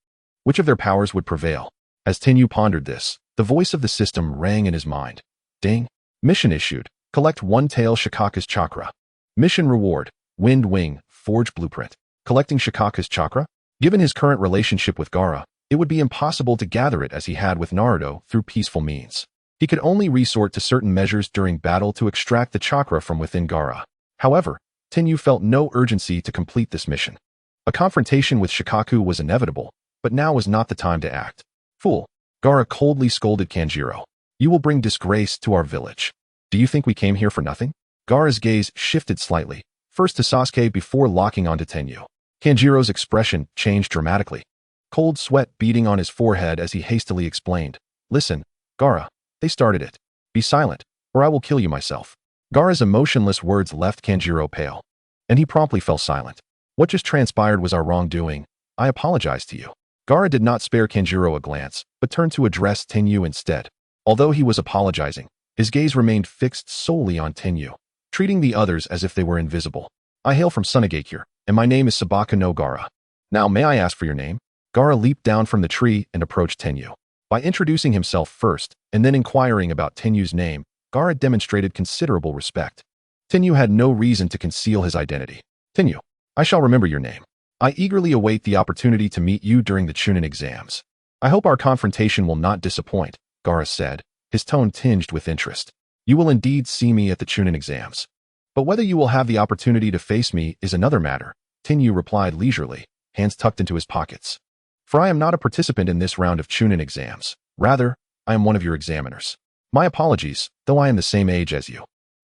Which of their powers would prevail? As Tenyu pondered this, the voice of the system rang in his mind. Ding. Mission issued. Collect one-tail Shikaku's chakra. Mission reward. Wind Wing, Forge Blueprint. Collecting Shikaku's chakra? Given his current relationship with Gaara, it would be impossible to gather it as he had with Naruto through peaceful means. He could only resort to certain measures during battle to extract the chakra from within Gaara. However, Tenyu felt no urgency to complete this mission. A confrontation with Shikaku was inevitable, but now was not the time to act. Fool. Gaara coldly scolded Kanjiro. You will bring disgrace to our village. Do you think we came here for nothing? Gaara's gaze shifted slightly, first to Sasuke before locking onto Tenyu. Kanjiro's expression changed dramatically. Cold sweat beading on his forehead as he hastily explained. Listen, Gaara, they started it. Be silent, or I will kill you myself. Gaara's emotionless words left Kanjiro pale, and he promptly fell silent. What just transpired was our wrongdoing. I apologize to you. Gaara did not spare Kanjiro a glance, but turned to address Tenyu instead. Although he was apologizing, his gaze remained fixed solely on Tenyu, treating the others as if they were invisible. I hail from Sunagakure, and my name is Sabaka no Gaara. Now may I ask for your name? Gaara leaped down from the tree and approached Tenyu. By introducing himself first, and then inquiring about Tenyu's name, Gaara demonstrated considerable respect. Tenyu had no reason to conceal his identity. Tenyu, I shall remember your name. I eagerly await the opportunity to meet you during the Chunin exams. I hope our confrontation will not disappoint, Gaara said, his tone tinged with interest. You will indeed see me at the Chunin exams. But whether you will have the opportunity to face me is another matter, Tenyu replied leisurely, hands tucked into his pockets. For I am not a participant in this round of Chunin exams. Rather, I am one of your examiners. My apologies, though I am the same age as you.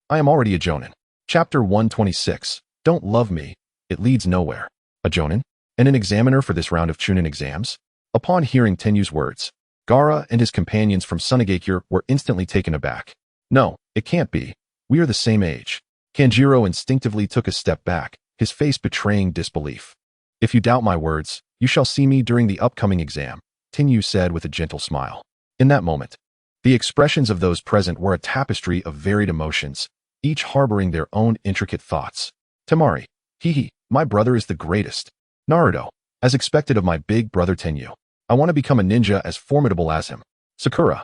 I am already a Jonin. Chapter 126. Don't love me. It leads nowhere. A Jonin? And an examiner for this round of Chunin exams? Upon hearing Tenyu's words, Gaara and his companions from Sunagakure were instantly taken aback. No, it can't be. We are the same age. Kanjiro instinctively took a step back, his face betraying disbelief. If you doubt my words, you shall see me during the upcoming exam, Tenyu said with a gentle smile. In that moment, the expressions of those present were a tapestry of varied emotions, each harboring their own intricate thoughts. Temari, hehe, my brother is the greatest. Naruto, as expected of my big brother Tenyu. I want to become a ninja as formidable as him. Sakura,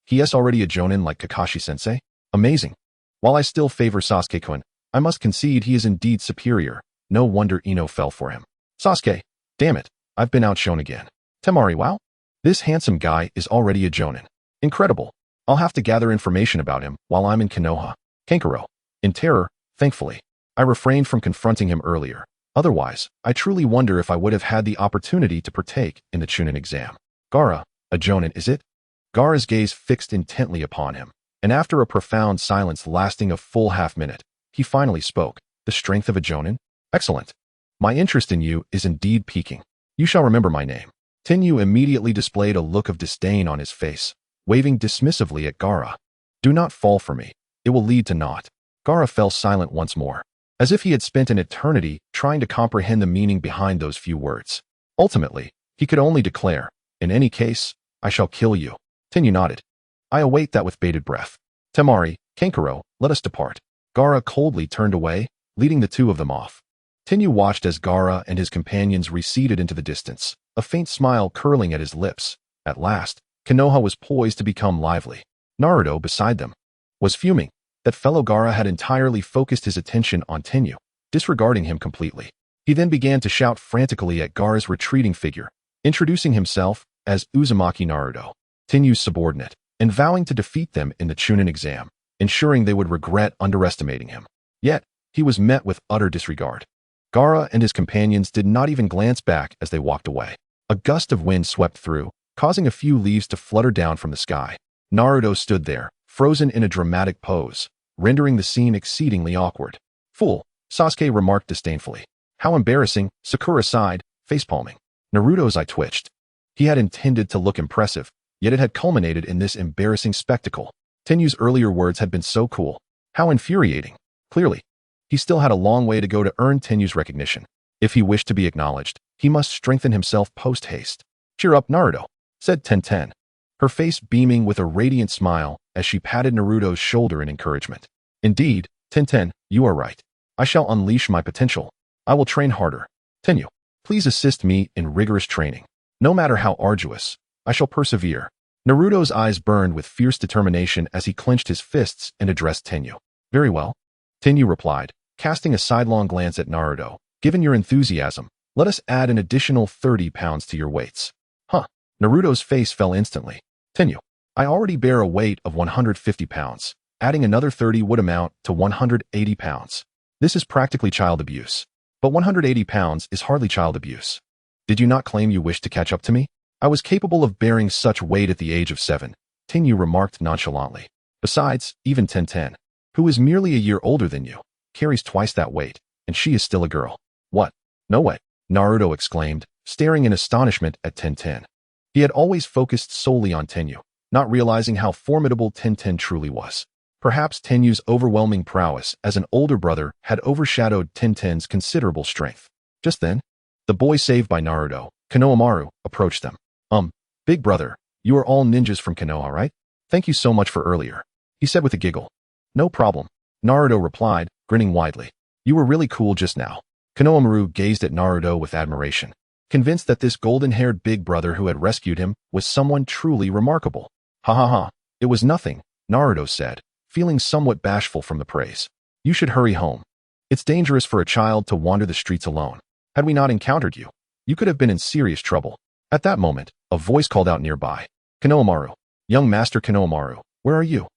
he is already a Jonin like Kakashi-sensei? Amazing. While I still favor Sasuke-kun, I must concede he is indeed superior. No wonder Ino fell for him. Sasuke, damn it, I've been outshone again. Temari, wow? This handsome guy is already a Jonin. Incredible. I'll have to gather information about him while I'm in Konoha. Kankuro, in terror, thankfully. I refrained from confronting him earlier, Otherwise, I truly wonder if I would have had the opportunity to partake in the Chunin exam. Gaara, a Jonin, is it? Gaara's gaze fixed intently upon him, and after a profound silence lasting a full half-minute, he finally spoke. The strength of a Jonin? Excellent. My interest in you is indeed piquing. You shall remember my name. Tenyu immediately displayed a look of disdain on his face, waving dismissively at Gaara. Do not fall for me. It will lead to naught. Gaara fell silent once more, as if he had spent an eternity trying to comprehend the meaning behind those few words. Ultimately, he could only declare, in any case, I shall kill you. Tenyu nodded. I await that with bated breath. Temari, Kankuro, let us depart. Gaara coldly turned away, leading the two of them off. Tenyu watched as Gaara and his companions receded into the distance, a faint smile curling at his lips. At last, Konoha was poised to become lively. Naruto, beside them, was fuming. That fellow Gaara had entirely focused his attention on Tenyu, disregarding him completely. He then began to shout frantically at Gaara's retreating figure, introducing himself as Uzumaki Naruto, Tenyu's subordinate, and vowing to defeat them in the Chunin exam, ensuring they would regret underestimating him. Yet, he was met with utter disregard. Gaara and his companions did not even glance back as they walked away. A gust of wind swept through, causing a few leaves to flutter down from the sky. Naruto stood there, frozen in a dramatic pose, rendering the scene exceedingly awkward. Fool, Sasuke remarked disdainfully. How embarrassing, Sakura sighed, facepalming. Naruto's eye twitched. He had intended to look impressive, yet it had culminated in this embarrassing spectacle. Tenyu's earlier words had been so cool. How infuriating. Clearly, he still had a long way to go to earn Tenyu's recognition. If he wished to be acknowledged, he must strengthen himself post-haste. Cheer up, Naruto, said Tenten, her face beaming with a radiant smile as she patted Naruto's shoulder in encouragement. Indeed, Tenten, you are right. I shall unleash my potential. I will train harder. Tenyu, please assist me in rigorous training. No matter how arduous, I shall persevere. Naruto's eyes burned with fierce determination as he clenched his fists and addressed Tenyu. Very well, Tenyu replied, casting a sidelong glance at Naruto. Given your enthusiasm, let us add an additional 30 pounds to your weights. Huh. Naruto's face fell instantly. Tenyu, I already bear a weight of 150 pounds. Adding another 30 would amount to 180 pounds. This is practically child abuse. But 180 pounds is hardly child abuse. Did you not claim you wished to catch up to me? I was capable of bearing such weight at the age of 7, Tenyu remarked nonchalantly. Besides, even Tenten, who is merely a year older than you, carries twice that weight, and she is still a girl. What? No way, Naruto exclaimed, staring in astonishment at Tenten. He had always focused solely on Tenyu, not realizing how formidable Tenten truly was. Perhaps Tenyu's overwhelming prowess as an older brother had overshadowed Tenten's considerable strength. Just then, the boy saved by Naruto, Konohamaru, approached them. Big brother, you are all ninjas from Konoha, right? Thank you so much for earlier, he said with a giggle. No problem, Naruto replied, grinning widely. You were really cool just now. Konohamaru gazed at Naruto with admiration, convinced that this golden-haired big brother who had rescued him was someone truly remarkable. Ha ha ha, it was nothing, Naruto said, feeling somewhat bashful from the praise. You should hurry home. It's dangerous for a child to wander the streets alone. Had we not encountered you, you could have been in serious trouble. At that moment, a voice called out nearby. Konohamaru, young master Konohamaru, where are you?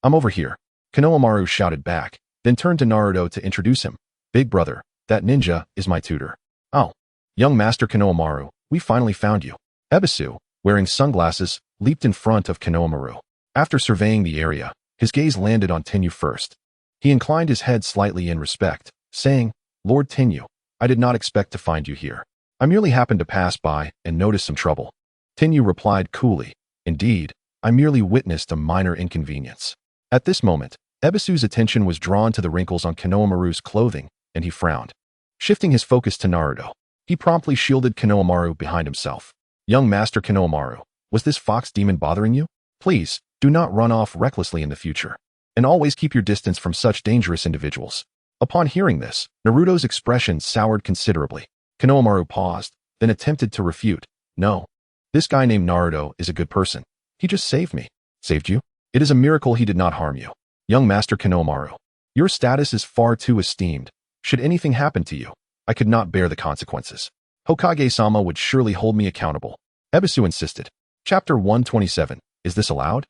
I'm over here, Konohamaru shouted back, then turned to Naruto to introduce him. Big brother, that ninja is my tutor. Oh, young master Konohamaru, we finally found you. Ebisu, wearing sunglasses, leaped in front of Konohamaru. After surveying the area, his gaze landed on Tenyu first. He inclined his head slightly in respect, saying, Lord Tenyu, I did not expect to find you here. I merely happened to pass by and noticed some trouble. Tenyu replied coolly, Indeed, I merely witnessed a minor inconvenience. At this moment, Ebisu's attention was drawn to the wrinkles on Konohamaru's clothing, and he frowned. Shifting his focus to Naruto, he promptly shielded Konohamaru behind himself. Young master Konohamaru, was this fox demon bothering you? Please, do not run off recklessly in the future, and always keep your distance from such dangerous individuals. Upon hearing this, Naruto's expression soured considerably. Konohamaru paused, then attempted to refute. No. This guy named Naruto is a good person. He just saved me. Saved you? It is a miracle he did not harm you. Young master Konohamaru, your status is far too esteemed. Should anything happen to you, I could not bear the consequences. Hokage-sama would surely hold me accountable. Ebisu insisted. Chapter 127. Is this allowed?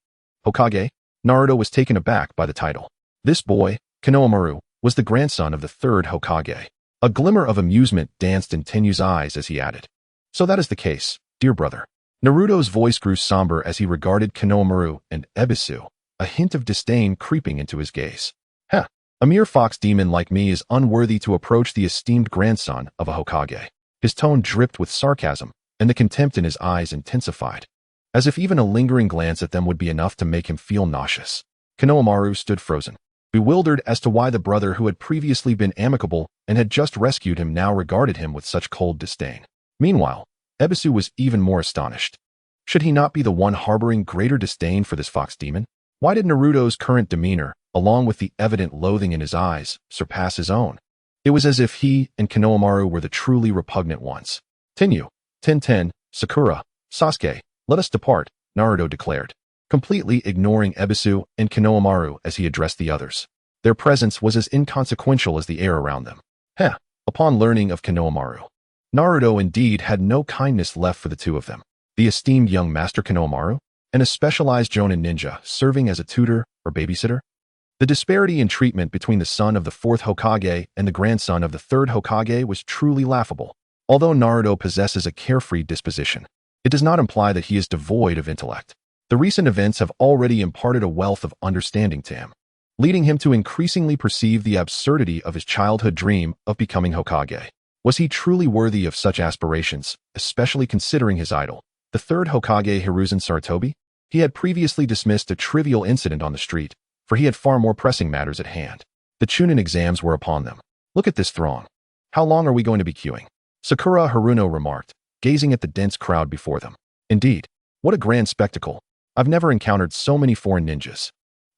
Hokage? Naruto was taken aback by the title. This boy, Konohamaru, was the grandson of the third Hokage. A glimmer of amusement danced in Tenyu's eyes as he added, "So that is the case, dear brother." Naruto's voice grew somber as he regarded Konohamaru and Ebisu, a hint of disdain creeping into his gaze. "Heh, a mere fox demon like me is unworthy to approach the esteemed grandson of a Hokage." His tone dripped with sarcasm, and the contempt in his eyes intensified, as if even a lingering glance at them would be enough to make him feel nauseous. Konohamaru stood frozen, bewildered as to why the brother who had previously been amicable and had just rescued him now regarded him with such cold disdain. Meanwhile, Ebisu was even more astonished. Should he not be the one harboring greater disdain for this fox demon? Why did Naruto's current demeanor, along with the evident loathing in his eyes, surpass his own? It was as if he and Konohamaru were the truly repugnant ones. "Tenyu, Tenten, Sakura, Sasuke, let us depart," Naruto declared, completely ignoring Ebisu and Konohamaru as he addressed the others. Their presence was as inconsequential as the air around them. Upon learning of Konohamaru, Naruto indeed had no kindness left for the two of them. The esteemed young master Konohamaru, and a specialized Jonin ninja serving as a tutor or babysitter? The disparity in treatment between the son of the fourth Hokage and the grandson of the third Hokage was truly laughable. Although Naruto possesses a carefree disposition, it does not imply that he is devoid of intellect. The recent events have already imparted a wealth of understanding to him, leading him to increasingly perceive the absurdity of his childhood dream of becoming Hokage. Was he truly worthy of such aspirations, especially considering his idol, the third Hokage Hiruzen Sarutobi? He had previously dismissed a trivial incident on the street, for he had far more pressing matters at hand. The Chunin exams were upon them. "Look at this throng. How long are we going to be queuing?" Sakura Haruno remarked, gazing at the dense crowd before them. "Indeed, what a grand spectacle. I've never encountered so many foreign ninjas,"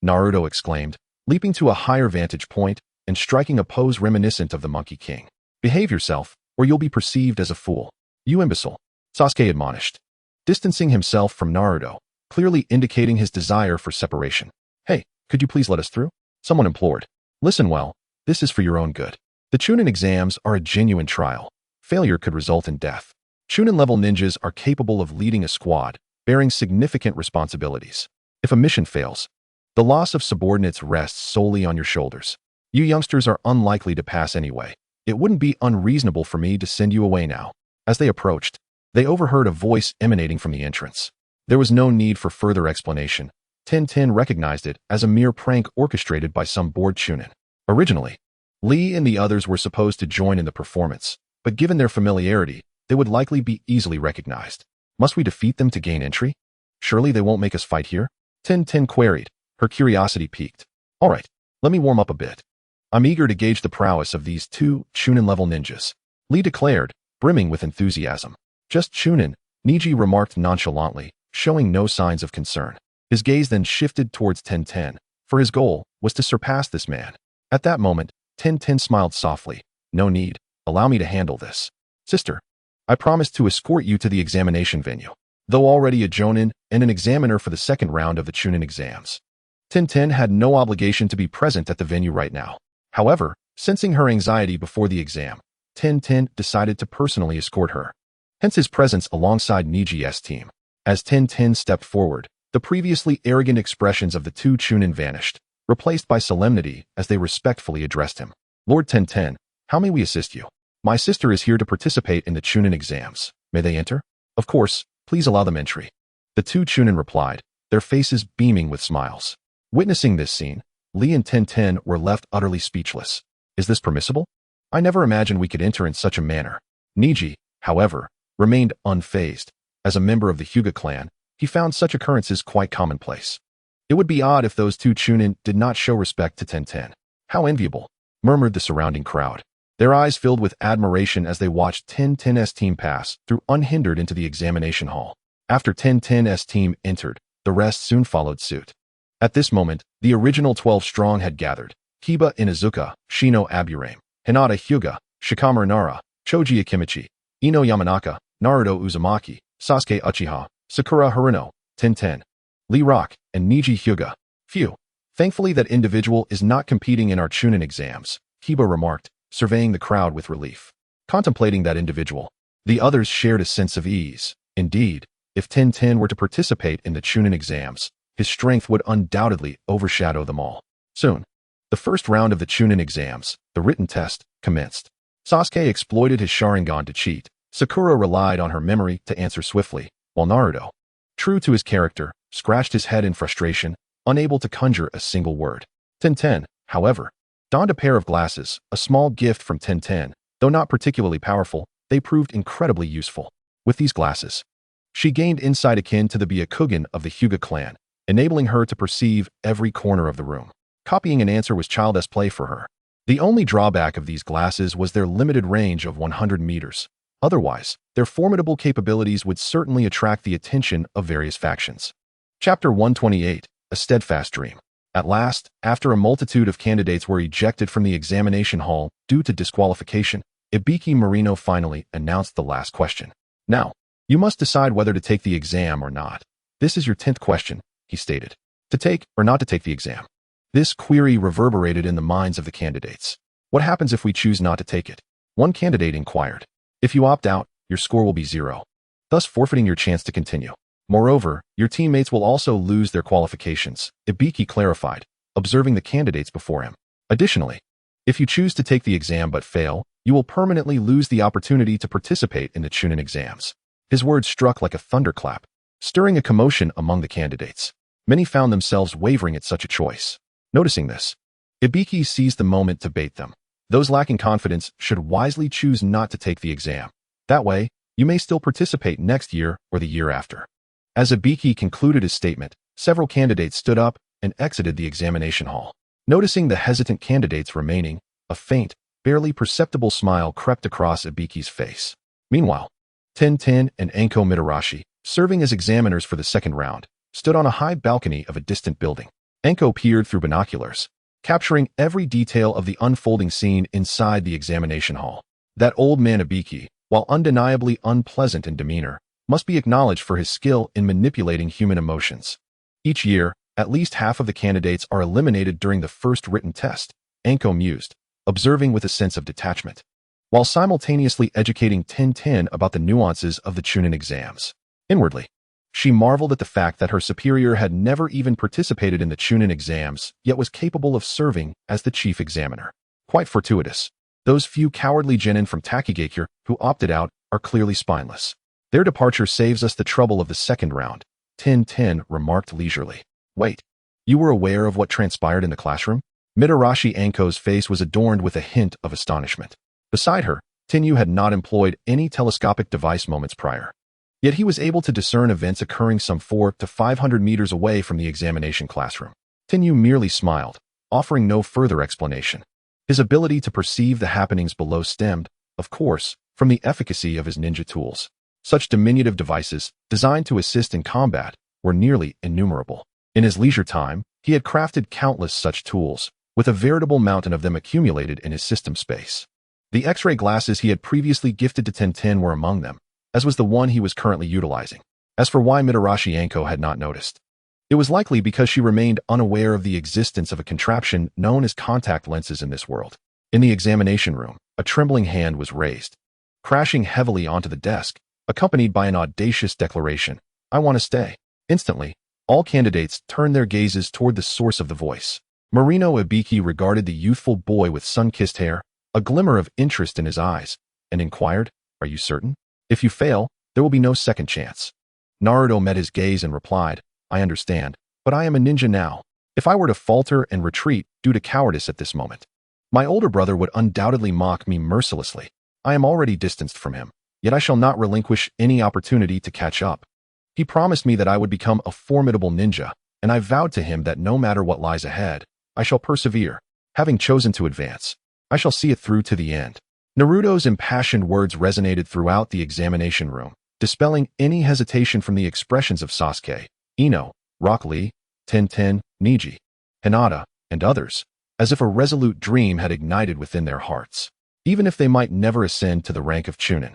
Naruto exclaimed, leaping to a higher vantage point and striking a pose reminiscent of the Monkey King. "Behave yourself, or you'll be perceived as a fool. You imbecile," Sasuke admonished, distancing himself from Naruto, clearly indicating his desire for separation. "Hey, could you please let us through?" someone implored. "Listen well, this is for your own good. The Chunin exams are a genuine trial. Failure could result in death. Chunin-level ninjas are capable of leading a squad, bearing significant responsibilities. If a mission fails, the loss of subordinates rests solely on your shoulders. You youngsters are unlikely to pass anyway. It wouldn't be unreasonable for me to send you away now." As they approached, they overheard a voice emanating from the entrance. There was no need for further explanation. Tenten recognized it as a mere prank orchestrated by some bored Chunin. Originally, Lee and the others were supposed to join in the performance, but given their familiarity, they would likely be easily recognized. "Must we defeat them to gain entry? Surely they won't make us fight here?" Tenten queried, her curiosity piqued. "All right, let me warm up a bit. I'm eager to gauge the prowess of these two Chunin-level ninjas," Lee declared, brimming with enthusiasm. "Just Chunin," Niji remarked nonchalantly, showing no signs of concern. His gaze then shifted towards Tenten, for his goal was to surpass this man. At that moment, Tenten smiled softly. "No need. Allow me to handle this. Sister, I promise to escort you to the examination venue." Though already a Jonin and an examiner for the second round of the Chunin exams, Tenten had no obligation to be present at the venue right now. However, sensing her anxiety before the exam, Tenten decided to personally escort her. Hence his presence alongside Niji's team. As Tenten stepped forward, the previously arrogant expressions of the two Chunin vanished, replaced by solemnity as they respectfully addressed him. "Lord Tenten, how may we assist you?" "My sister is here to participate in the Chunin exams. May they enter?" "Of course, please allow them entry." The two Chunin replied, their faces beaming with smiles. Witnessing this scene, Lee and Tenten were left utterly speechless. Is this permissible? I never imagined we could enter in such a manner. Niji, however, remained unfazed. As a member of the Hyuga clan, he found such occurrences quite commonplace. It would be odd if those two Chunin did not show respect to Tenten. "How enviable," murmured the surrounding crowd. Their eyes filled with admiration as they watched Tenten's team pass through unhindered into the examination hall. After Tenten's team entered, the rest soon followed suit. At this moment, the original 12 strong had gathered. Kiba Inuzuka, Shino Aburame, Hinata Hyuga, Shikamaru Nara, Choji Akimichi, Ino Yamanaka, Naruto Uzumaki, Sasuke Uchiha, Sakura Haruno, Tenten, Lee Rock, and Niji Hyuga. "Phew. Thankfully that individual is not competing in our Chunin exams," Kiba remarked, surveying the crowd with relief. Contemplating that individual, the others shared a sense of ease. Indeed, if Tenten were to participate in the Chunin exams, his strength would undoubtedly overshadow them all. Soon, the first round of the Chunin exams, the written test, commenced. Sasuke exploited his Sharingan to cheat. Sakura relied on her memory to answer swiftly, while Naruto, true to his character, scratched his head in frustration, unable to conjure a single word. Tenten, however, donned a pair of glasses, a small gift from Tenten. Though not particularly powerful, they proved incredibly useful. With these glasses, she gained insight akin to the Byakugan of the Hyuga clan, enabling her to perceive every corner of the room. Copying an answer was childish play for her. The only drawback of these glasses was their limited range of 100 meters. Otherwise, their formidable capabilities would certainly attract the attention of various factions. Chapter 128, A Steadfast Dream. At last, after a multitude of candidates were ejected from the examination hall due to disqualification, Ibiki Marino finally announced the last question. Now, you must decide whether to take the exam or not. This is your 10th question, he stated. To take or not to take the exam. This query reverberated in the minds of the candidates. What happens if we choose not to take it? One candidate inquired. If you opt out, your score will be 0, thus forfeiting your chance to continue. Moreover, your teammates will also lose their qualifications, Ibiki clarified, observing the candidates before him. Additionally, if you choose to take the exam but fail, you will permanently lose the opportunity to participate in the Chunin exams. His words struck like a thunderclap, stirring a commotion among the candidates. Many found themselves wavering at such a choice. Noticing this, Ibiki seized the moment to bait them. Those lacking confidence should wisely choose not to take the exam. That way, you may still participate next year or the year after. As Ibiki concluded his statement, several candidates stood up and exited the examination hall. Noticing the hesitant candidates remaining, a faint, barely perceptible smile crept across Ibiki's face. Meanwhile, Tenten and Anko Mitarashi, serving as examiners for the second round, stood on a high balcony of a distant building. Anko peered through binoculars, capturing every detail of the unfolding scene inside the examination hall. That old man Ibiki, while undeniably unpleasant in demeanor, must be acknowledged for his skill in manipulating human emotions. Each year, at least half of the candidates are eliminated during the first written test, Anko mused, observing with a sense of detachment, while simultaneously educating Tenten about the nuances of the Chunin exams. Inwardly, she marveled at the fact that her superior had never even participated in the Chunin exams, yet was capable of serving as the chief examiner. Quite fortuitous. Those few cowardly genin from Takigakure who opted out are clearly spineless. Their departure saves us the trouble of the second round, Tenten remarked leisurely. Wait, you were aware of what transpired in the classroom? Mitarashi Anko's face was adorned with a hint of astonishment. Beside her, Tenyu had not employed any telescopic device moments prior. Yet he was able to discern events occurring some 400 to 500 meters away from the examination classroom. Tenyu merely smiled, offering no further explanation. His ability to perceive the happenings below stemmed, of course, from the efficacy of his ninja tools. Such diminutive devices, designed to assist in combat, were nearly innumerable. In his leisure time, he had crafted countless such tools, with a veritable mountain of them accumulated in his system space. The X-ray glasses he had previously gifted to Tenten were among them, as was the one he was currently utilizing. As for why Mitarashi Anko had not noticed, it was likely because she remained unaware of the existence of a contraption known as contact lenses in this world. In the examination room, a trembling hand was raised, crashing heavily onto the desk, accompanied by an audacious declaration, "I want to stay." Instantly, all candidates turned their gazes toward the source of the voice. Marino Ibiki regarded the youthful boy with sun-kissed hair, a glimmer of interest in his eyes, and inquired, "Are you certain? If you fail, there will be no second chance." Naruto met his gaze and replied, "I understand, but I am a ninja now. If I were to falter and retreat due to cowardice at this moment, my older brother would undoubtedly mock me mercilessly. I am already distanced from him, yet I shall not relinquish any opportunity to catch up. He promised me that I would become a formidable ninja, and I vowed to him that no matter what lies ahead, I shall persevere. Having chosen to advance, I shall see it through to the end." Naruto's impassioned words resonated throughout the examination room, dispelling any hesitation from the expressions of Sasuke, Ino, Rock Lee, Tenten, Niji, Hinata, and others, as if a resolute dream had ignited within their hearts. Even if they might never ascend to the rank of Chunin,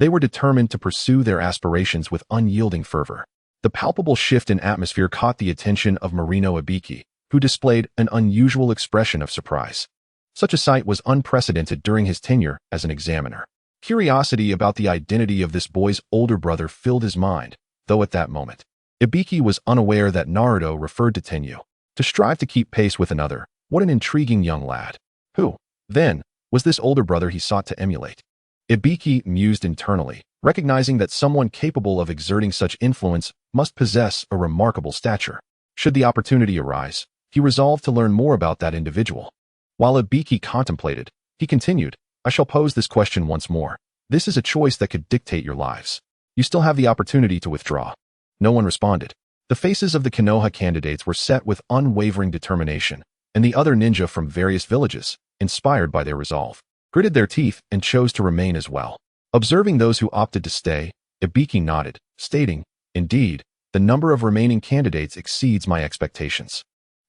they were determined to pursue their aspirations with unyielding fervor. The palpable shift in atmosphere caught the attention of Marino Ibiki, who displayed an unusual expression of surprise. Such a sight was unprecedented during his tenure as an examiner. Curiosity about the identity of this boy's older brother filled his mind, though at that moment, Ibiki was unaware that Naruto referred to Tenyu. To strive to keep pace with another, what an intriguing young lad. Who, then, was this older brother he sought to emulate? Ibiki mused internally, recognizing that someone capable of exerting such influence must possess a remarkable stature. Should the opportunity arise, he resolved to learn more about that individual. While Ibiki contemplated, he continued, I shall pose this question once more. This is a choice that could dictate your lives. You still have the opportunity to withdraw. No one responded. The faces of the Konoha candidates were set with unwavering determination, and the other ninja from various villages, inspired by their resolve, gritted their teeth and chose to remain as well. Observing those who opted to stay, Ibiki nodded, stating, Indeed, the number of remaining candidates exceeds my expectations.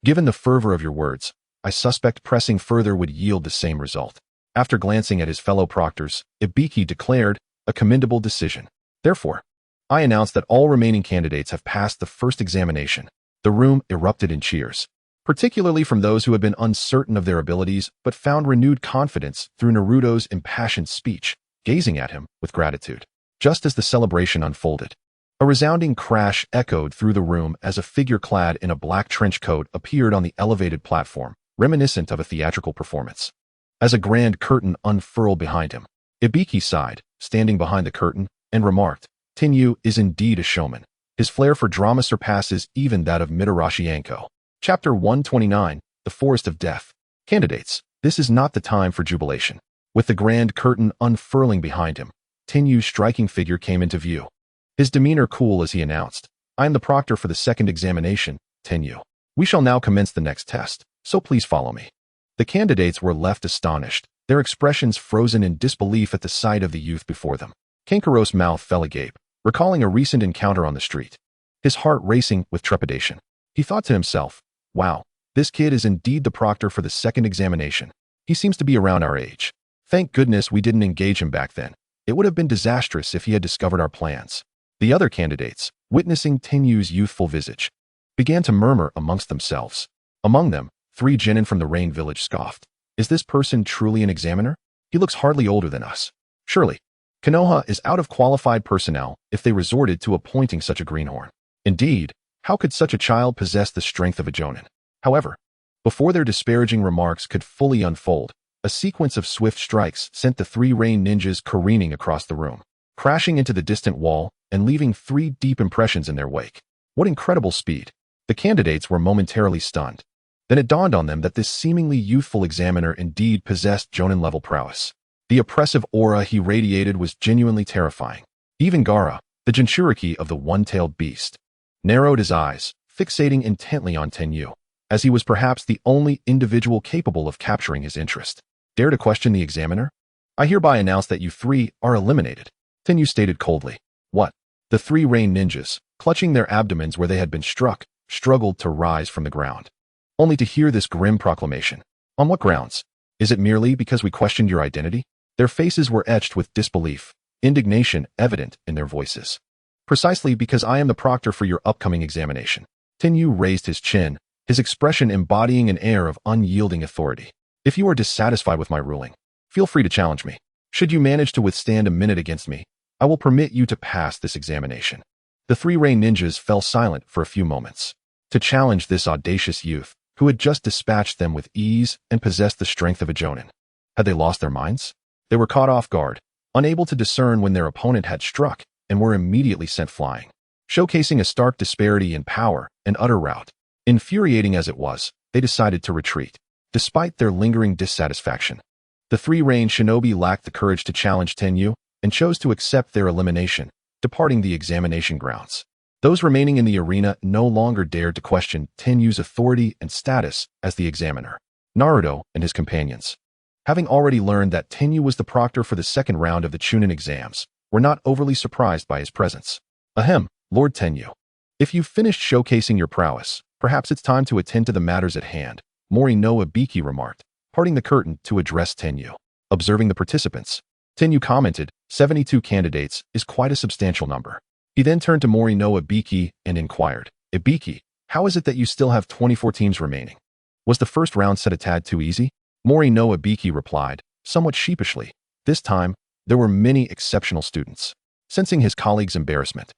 Given the fervor of your words, I suspect pressing further would yield the same result. After glancing at his fellow proctors, Ibiki declared, a commendable decision. Therefore, I announce that all remaining candidates have passed the first examination. The room erupted in cheers, particularly from those who had been uncertain of their abilities but found renewed confidence through Naruto's impassioned speech, gazing at him with gratitude. Just as the celebration unfolded, a resounding crash echoed through the room as a figure clad in a black trench coat appeared on the elevated platform, reminiscent of a theatrical performance. As a grand curtain unfurled behind him, Ibiki sighed, standing behind the curtain, and remarked, Tenyu is indeed a showman. His flair for drama surpasses even that of Mitarashi Anko. Chapter 129, The Forest of Death. Candidates, this is not the time for jubilation. With the grand curtain unfurling behind him, Tenyu's striking figure came into view. His demeanor cool as he announced, I am the proctor for the second examination, Tenyu. We shall now commence the next test, so please follow me. The candidates were left astonished, their expressions frozen in disbelief at the sight of the youth before them. Kenkuro's mouth fell agape, recalling a recent encounter on the street. His heart racing with trepidation. He thought to himself, wow, this kid is indeed the proctor for the second examination. He seems to be around our age. Thank goodness we didn't engage him back then. It would have been disastrous if he had discovered our plans. The other candidates, witnessing Tenyu's youthful visage, began to murmur amongst themselves. Among them, 3 genin from the Rain village scoffed. Is this person truly an examiner? He looks hardly older than us. Surely, Konoha is out of qualified personnel if they resorted to appointing such a greenhorn. Indeed, how could such a child possess the strength of a jonin? However, before their disparaging remarks could fully unfold, a sequence of swift strikes sent the 3 Rain ninjas careening across the room, crashing into the distant wall and leaving 3 deep impressions in their wake. What incredible speed! The candidates were momentarily stunned. Then it dawned on them that this seemingly youthful examiner indeed possessed jonin-level prowess. The oppressive aura he radiated was genuinely terrifying. Even Gaara, the Jinchuriki of the one-tailed beast, narrowed his eyes, fixating intently on Tenyu, as he was perhaps the only individual capable of capturing his interest. Dare to question the examiner? I hereby announce that you 3 are eliminated, Tenyu stated coldly. What? The 3 Rain ninjas, clutching their abdomens where they had been struck, struggled to rise from the ground, only to hear this grim proclamation. On what grounds? Is it merely because we questioned your identity? Their faces were etched with disbelief, indignation evident in their voices. Precisely because I am the proctor for your upcoming examination. Tenyu raised his chin, his expression embodying an air of unyielding authority. If you are dissatisfied with my ruling, feel free to challenge me. Should you manage to withstand a minute against me, I will permit you to pass this examination. The 3 Rain ninjas fell silent for a few moments. To challenge this audacious youth, who had just dispatched them with ease and possessed the strength of a jonin. Had they lost their minds? They were caught off guard, unable to discern when their opponent had struck, and were immediately sent flying, showcasing a stark disparity in power and utter rout. Infuriating as it was, they decided to retreat, despite their lingering dissatisfaction. The 3 Rain shinobi lacked the courage to challenge Tenyu and chose to accept their elimination, departing the examination grounds. Those remaining in the arena no longer dared to question Tenyu's authority and status as the examiner. Naruto and his companions, having already learned that Tenyu was the proctor for the second round of the Chunin exams, were not overly surprised by his presence. Ahem, Lord Tenyu. If you've finished showcasing your prowess, perhaps it's time to attend to the matters at hand, Mori no Ibiki remarked, parting the curtain to address Tenyu. Observing the participants, Tenyu commented, 72 candidates is quite a substantial number. He then turned to Mori no Ibiki and inquired, Ibiki, how is it that you still have 24 teams remaining? Was the first round set a tad too easy? Mori no Ibiki replied, somewhat sheepishly. This time, there were many exceptional students. Sensing his colleague's embarrassment,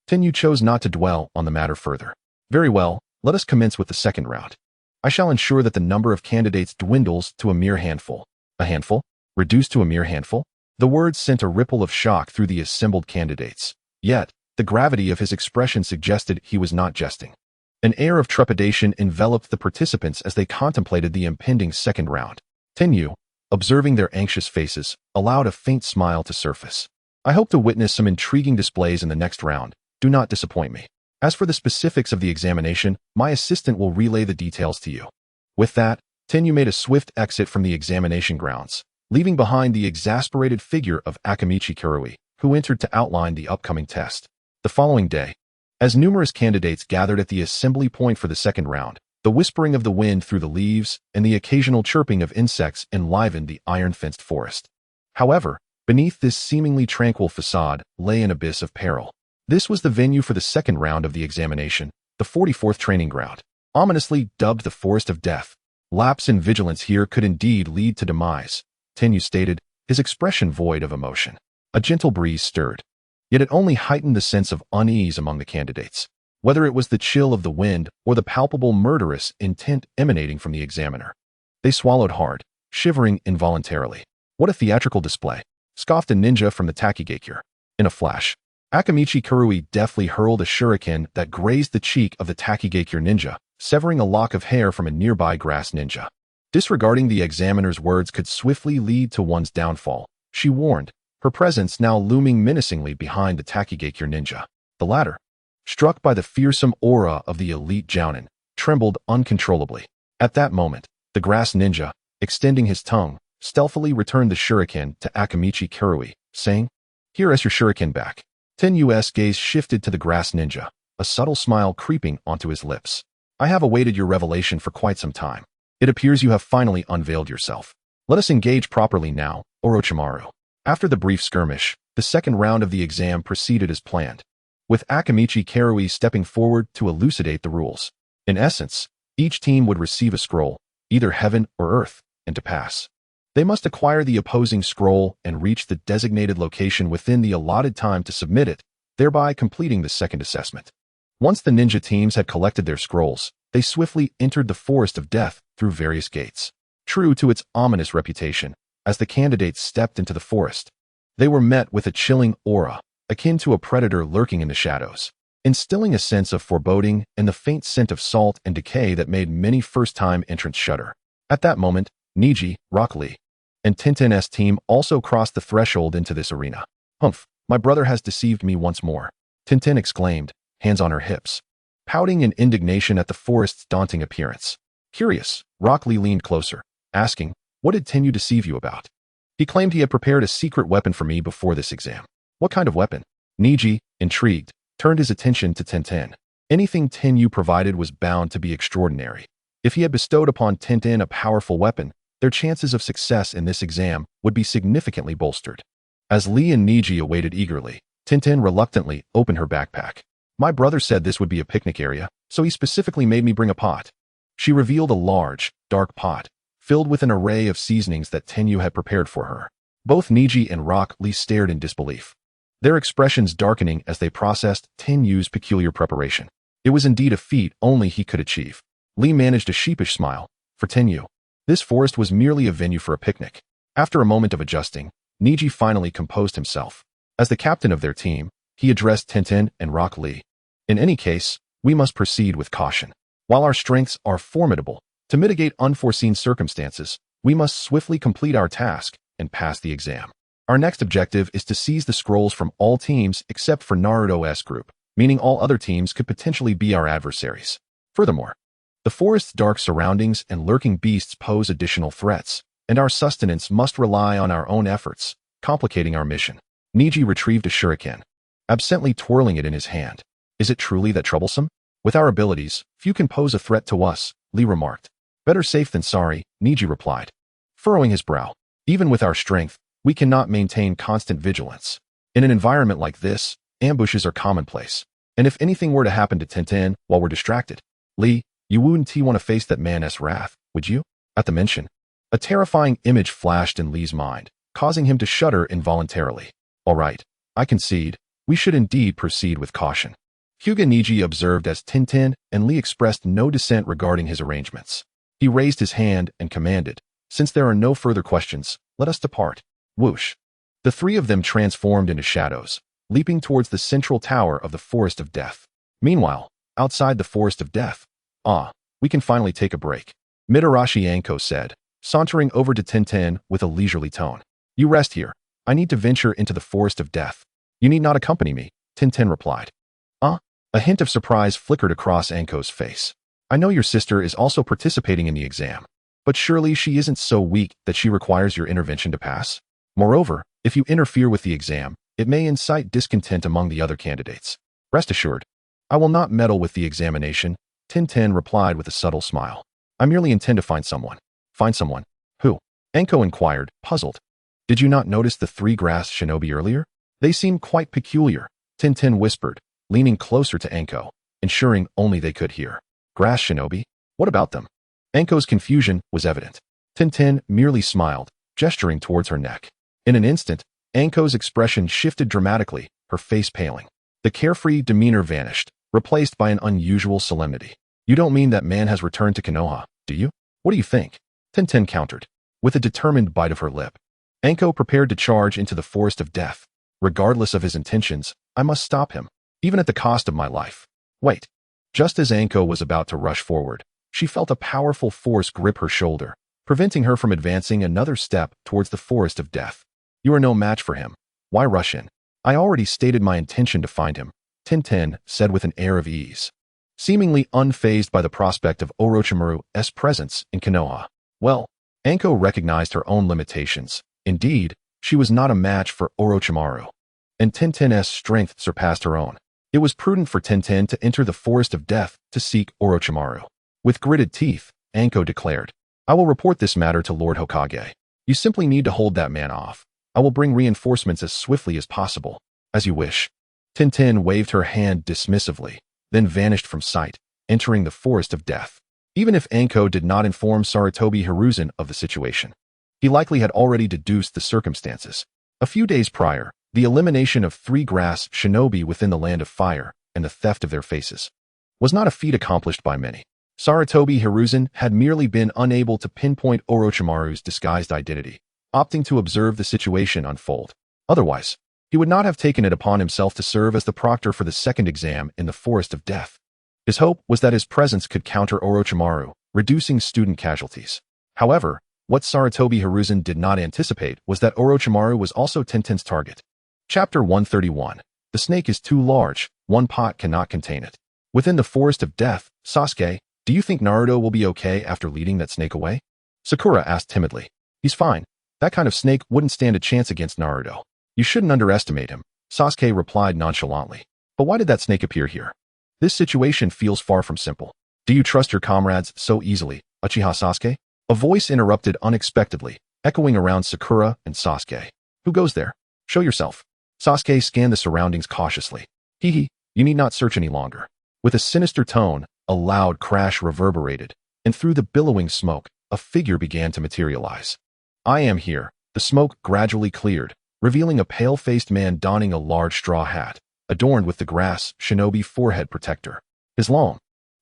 Tenyu chose not to dwell on the matter further. Very well, let us commence with the second round. I shall ensure that the number of candidates dwindles to a mere handful. A handful? Reduced to a mere handful? The words sent a ripple of shock through the assembled candidates. Yet, the gravity of his expression suggested he was not jesting. An air of trepidation enveloped the participants as they contemplated the impending second round. Tenyu, observing their anxious faces, allowed a faint smile to surface. I hope to witness some intriguing displays in the next round. Do not disappoint me. As for the specifics of the examination, my assistant will relay the details to you. With that, Tenyu made a swift exit from the examination grounds, leaving behind the exasperated figure of Akamichi Kuroi, who entered to outline the upcoming test. The following day, as numerous candidates gathered at the assembly point for the second round, the whispering of the wind through the leaves and the occasional chirping of insects enlivened the iron-fenced forest. However, beneath this seemingly tranquil facade lay an abyss of peril. This was the venue for the second round of the examination, the 44th training ground, ominously dubbed the Forest of Death. Lapse in vigilance here could indeed lead to demise, Tenyu stated, his expression void of emotion. A gentle breeze stirred, yet it only heightened the sense of unease among the candidates, whether it was the chill of the wind or the palpable murderous intent emanating from the examiner. They swallowed hard, shivering involuntarily. What a theatrical display, scoffed a ninja from the Takigakure. In a flash, Akamichi Kuroi deftly hurled a shuriken that grazed the cheek of the Takigakure ninja, severing a lock of hair from a nearby grass ninja. Disregarding the examiner's words could swiftly lead to one's downfall, she warned, her presence now looming menacingly behind the Takigakure ninja. The latter, struck by the fearsome aura of the elite jounin, trembled uncontrollably. At that moment, the grass ninja, extending his tongue, stealthily returned the shuriken to Akamichi Kuroi, saying, "Here is your shuriken back." Tenyu's gaze shifted to the grass ninja, a subtle smile creeping onto his lips. "I have awaited your revelation for quite some time. It appears you have finally unveiled yourself. Let us engage properly now, Orochimaru." After the brief skirmish, the second round of the exam proceeded as planned, with Akamichi Kuroi stepping forward to elucidate the rules. In essence, each team would receive a scroll, either heaven or earth, and to pass, they must acquire the opposing scroll and reach the designated location within the allotted time to submit it, thereby completing the second assessment. Once the ninja teams had collected their scrolls, they swiftly entered the Forest of Death through various gates. True to its ominous reputation, as the candidates stepped into the forest, they were met with a chilling aura, akin to a predator lurking in the shadows, instilling a sense of foreboding and the faint scent of salt and decay that made many first-time entrants shudder. At that moment, Niji, Rock Lee, and Tintin's team also crossed the threshold into this arena. "Humph, my brother has deceived me once more," Tintin exclaimed, hands on her hips, pouting in indignation at the forest's daunting appearance. Curious, Rock Lee leaned closer, asking, "What did Tenyu deceive you about?" "He claimed he had prepared a secret weapon for me before this exam." "What kind of weapon?" Niji, intrigued, turned his attention to Tintin. Anything Tenyu provided was bound to be extraordinary. If he had bestowed upon Tintin a powerful weapon, their chances of success in this exam would be significantly bolstered. As Lee and Niji awaited eagerly, Tintin reluctantly opened her backpack. "My brother said this would be a picnic area, so he specifically made me bring a pot." She revealed a large, dark pot, filled with an array of seasonings that Tenyu had prepared for her. Both Niji and Rock Lee stared in disbelief, their expressions darkening as they processed Tenyu's peculiar preparation. It was indeed a feat only he could achieve. Lee managed a sheepish smile. For Tenyu, this forest was merely a venue for a picnic. After a moment of adjusting, Niji finally composed himself. As the captain of their team, he addressed Tintin and Rock Lee. "In any case, we must proceed with caution. While our strengths are formidable, to mitigate unforeseen circumstances, we must swiftly complete our task and pass the exam. Our next objective is to seize the scrolls from all teams except for Naruto's group, meaning all other teams could potentially be our adversaries. Furthermore, the forest's dark surroundings and lurking beasts pose additional threats, and our sustenance must rely on our own efforts, complicating our mission." Niji retrieved a shuriken, absently twirling it in his hand. "Is it truly that troublesome? With our abilities, few can pose a threat to us," Lee remarked. "Better safe than sorry," Niji replied, furrowing his brow. "Even with our strength, we cannot maintain constant vigilance. In an environment like this, ambushes are commonplace, and if anything were to happen to Tintin while we're distracted, Lee, you wouldn't want to face that man's wrath, would you?" At the mention, a terrifying image flashed in Lee's mind, causing him to shudder involuntarily. "All right, I concede, we should indeed proceed with caution," Hyuga Niji observed as Tintin and Lee expressed no dissent regarding his arrangements. He raised his hand and commanded, Since there are no further questions, let us depart. Whoosh. The three of them transformed into shadows, leaping towards the central tower of the Forest of Death. Meanwhile, outside the Forest of Death, we can finally take a break, Mitarashi Anko said, sauntering over to Tintin with a leisurely tone. You rest here. I need to venture into the Forest of Death. You need not accompany me, Tintin replied. A hint of surprise flickered across Anko's face. I know your sister is also participating in the exam, but surely she isn't so weak that she requires your intervention to pass? Moreover, if you interfere with the exam, it may incite discontent among the other candidates. Rest assured, I will not meddle with the examination, Tintin replied with a subtle smile. I merely intend to find someone. Find someone? Who? Anko inquired, puzzled. Did you not notice the three grass shinobi earlier? They seem quite peculiar, Tintin whispered, leaning closer to Anko, ensuring only they could hear. Grass shinobi? What about them? Anko's confusion was evident. Tintin merely smiled, gesturing towards her neck. In an instant, Anko's expression shifted dramatically, her face paling. The carefree demeanor vanished, replaced by an unusual solemnity. You don't mean that man has returned to Konoha, do you? What do you think? Tintin countered, with a determined bite of her lip. Anko prepared to charge into the Forest of Death. Regardless of his intentions, I must stop him, even at the cost of my life. Wait. Just as Anko was about to rush forward, she felt a powerful force grip her shoulder, preventing her from advancing another step towards the Forest of Death. You are no match for him. Why rush in? I already stated my intention to find him, Tintin said with an air of ease, seemingly unfazed by the prospect of Orochimaru's presence in Konoha. Well, Anko recognized her own limitations. Indeed, she was not a match for Orochimaru, and Tintin's strength surpassed her own. It was prudent for Tintin to enter the Forest of Death to seek Orochimaru. With gritted teeth, Anko declared, I will report this matter to Lord Hokage. You simply need to hold that man off. I will bring reinforcements as swiftly as possible. As you wish. Tintin waved her hand dismissively, then vanished from sight, entering the Forest of Death. Even if Anko did not inform Sarutobi Hiruzen of the situation, he likely had already deduced the circumstances. A few days prior, the elimination of three grass shinobi within the Land of Fire and the theft of their faces was not a feat accomplished by many. Sarutobi Hiruzen had merely been unable to pinpoint Orochimaru's disguised identity, opting to observe the situation unfold. Otherwise, he would not have taken it upon himself to serve as the proctor for the second exam in the Forest of Death. His hope was that his presence could counter Orochimaru, reducing student casualties. However, what Sarutobi Hiruzen did not anticipate was that Orochimaru was also Tintin's target. Chapter 131. The snake is too large, one pot cannot contain it. Within the Forest of Death, Sasuke, do you think Naruto will be okay after leading that snake away? Sakura asked timidly. He's fine. That kind of snake wouldn't stand a chance against Naruto. You shouldn't underestimate him, Sasuke replied nonchalantly. But why did that snake appear here? This situation feels far from simple. Do you trust your comrades so easily, Uchiha Sasuke? A voice interrupted unexpectedly, echoing around Sakura and Sasuke. Who goes there? Show yourself. Sasuke scanned the surroundings cautiously. You need not search any longer. With a sinister tone, a loud crash reverberated, and through the billowing smoke, a figure began to materialize. I am here. The smoke gradually cleared, revealing a pale-faced man donning a large straw hat, adorned with the grass shinobi forehead protector. His long,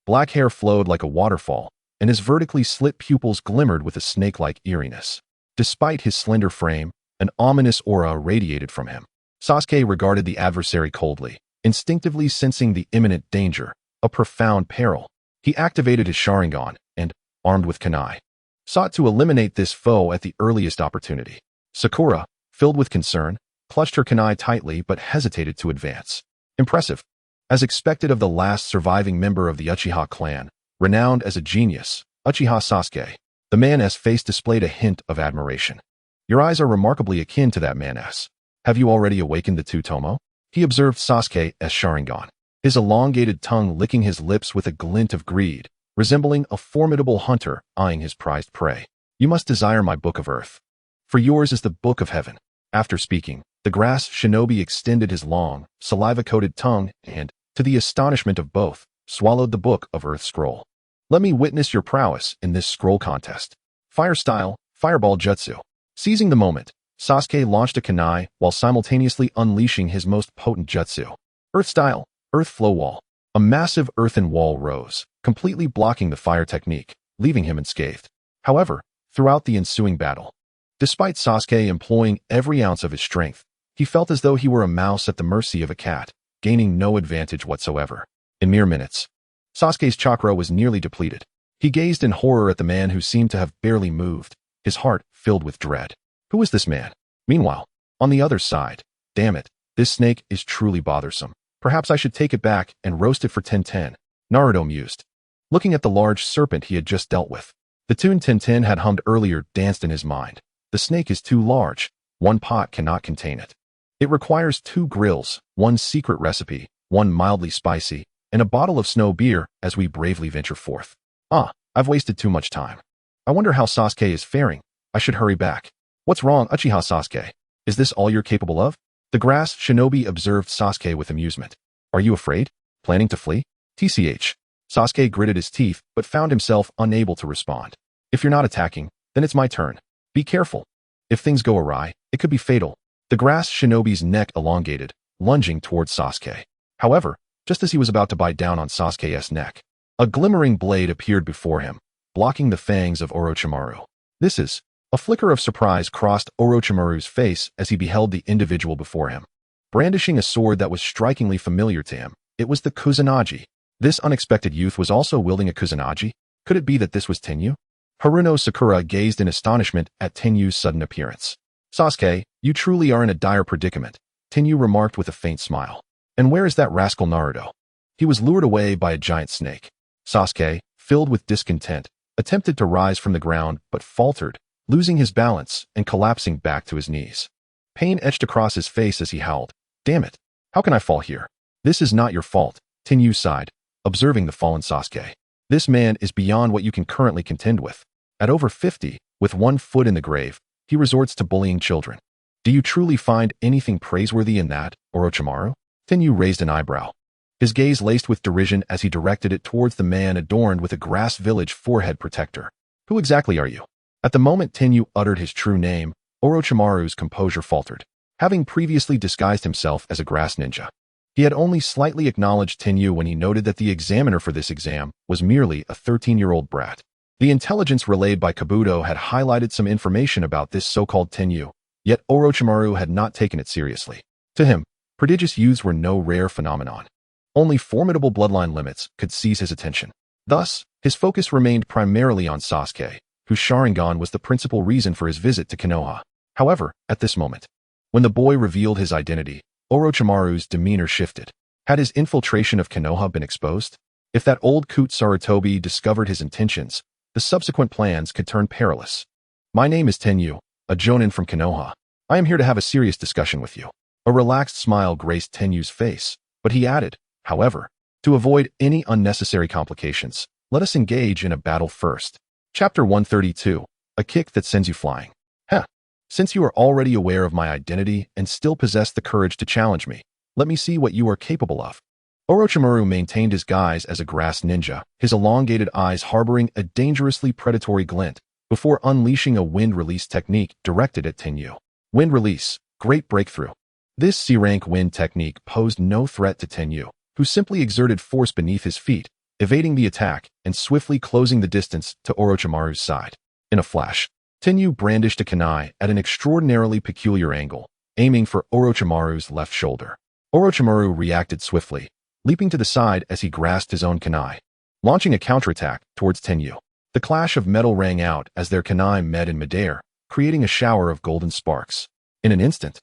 black hair flowed like a waterfall, and his vertically slit pupils glimmered with a snake-like eeriness. Despite his slender frame, an ominous aura radiated from him. Sasuke regarded the adversary coldly, instinctively sensing the imminent danger, a profound peril. He activated his Sharingan and, armed with kunai, sought to eliminate this foe at the earliest opportunity. Sakura, filled with concern, clutched her kunai tightly but hesitated to advance. Impressive. As expected of the last surviving member of the Uchiha clan, renowned as a genius, Uchiha Sasuke, the man's face displayed a hint of admiration. Your eyes are remarkably akin to that man's. Have you already awakened the two Tomo? He observed Sasuke's Sharingan, his elongated tongue licking his lips with a glint of greed, resembling a formidable hunter eyeing his prized prey. You must desire my Book of Earth. For yours is the Book of Heaven. After speaking, the grass shinobi extended his long, saliva-coated tongue and, to the astonishment of both, swallowed the Book of Earth scroll. Let me witness your prowess in this scroll contest. Fire style, Fireball Jutsu. Seizing the moment, Sasuke launched a kunai while simultaneously unleashing his most potent jutsu. Earth style, Earth Flow Wall. A massive earthen wall rose, completely blocking the fire technique, leaving him unscathed. However, throughout the ensuing battle. Despite Sasuke employing every ounce of his strength, he felt as though he were a mouse at the mercy of a cat, gaining no advantage whatsoever. In mere minutes, Sasuke's chakra was nearly depleted. He gazed in horror at the man who seemed to have barely moved, his heart filled with dread. Who was this man? Meanwhile, on the other side, damn it, this snake is truly bothersome. Perhaps I should take it back and roast it for 10-10, Naruto mused. Looking at the large serpent he had just dealt with, the tune 10-10 had hummed earlier danced in his mind. The snake is too large. One pot cannot contain it. It requires 2 grills, 1 secret recipe, 1 mildly spicy, and a bottle of snow beer as we bravely venture forth. I've wasted too much time. I wonder how Sasuke is faring. I should hurry back. What's wrong, Uchiha Sasuke? Is this all you're capable of? The grass shinobi observed Sasuke with amusement. Are you afraid? Planning to flee? TCH. Sasuke gritted his teeth, but found himself unable to respond. If you're not attacking, then it's my turn. Be careful. If things go awry, it could be fatal. The grass shinobi's neck elongated, lunging towards Sasuke. However, just as he was about to bite down on Sasuke's neck, a glimmering blade appeared before him, blocking the fangs of Orochimaru. A flicker of surprise crossed Orochimaru's face as he beheld the individual before him. Brandishing a sword that was strikingly familiar to him, it was the Kusanagi. This unexpected youth was also wielding a Kusanagi? Could it be that this was Tenyu? Haruno Sakura gazed in astonishment at Tenyu's sudden appearance. Sasuke, you truly are in a dire predicament, Tenyu remarked with a faint smile. And where is that rascal Naruto? He was lured away by a giant snake. Sasuke, filled with discontent, attempted to rise from the ground but faltered, losing his balance and collapsing back to his knees. Pain etched across his face as he howled. Damn it! How can I fall here? This is not your fault, Tenyu sighed, observing the fallen Sasuke. This man is beyond what you can currently contend with. At over 50, with 1 foot in the grave, he resorts to bullying children. Do you truly find anything praiseworthy in that, Orochimaru? Tenyu raised an eyebrow, his gaze laced with derision as he directed it towards the man adorned with a grass village forehead protector. Who exactly are you? At the moment Tenyu uttered his true name, Orochimaru's composure faltered. Having previously disguised himself as a grass ninja, he had only slightly acknowledged Tenyu when he noted that the examiner for this exam was merely a 13-year-old brat. The intelligence relayed by Kabuto had highlighted some information about this so-called Tenyu, yet Orochimaru had not taken it seriously. To him, prodigious youths were no rare phenomenon. Only formidable bloodline limits could seize his attention. Thus, his focus remained primarily on Sasuke, whose Sharingan was the principal reason for his visit to Konoha. However, at this moment, when the boy revealed his identity, Orochimaru's demeanor shifted. Had his infiltration of Konoha been exposed? If that old coot Sarutobi discovered his intentions, the subsequent plans could turn perilous. My name is Tenyu, a jonin from Konoha. I am here to have a serious discussion with you. A relaxed smile graced Tenyu's face, but he added, however, to avoid any unnecessary complications, let us engage in a battle first. Chapter 132, A Kick That Sends You Flying. Since you are already aware of my identity and still possess the courage to challenge me, let me see what you are capable of. Orochimaru maintained his guise as a grass ninja, his elongated eyes harboring a dangerously predatory glint, before unleashing a wind release technique directed at Tenyu. Wind release, great breakthrough. This C-rank wind technique posed no threat to Tenyu, who simply exerted force beneath his feet, evading the attack and swiftly closing the distance to Orochimaru's side. In a flash, Tenyu brandished a kunai at an extraordinarily peculiar angle, aiming for Orochimaru's left shoulder. Orochimaru reacted swiftly, leaping to the side as he grasped his own kunai, launching a counterattack towards Tenyu. The clash of metal rang out as their kunai met in midair, creating a shower of golden sparks. In an instant,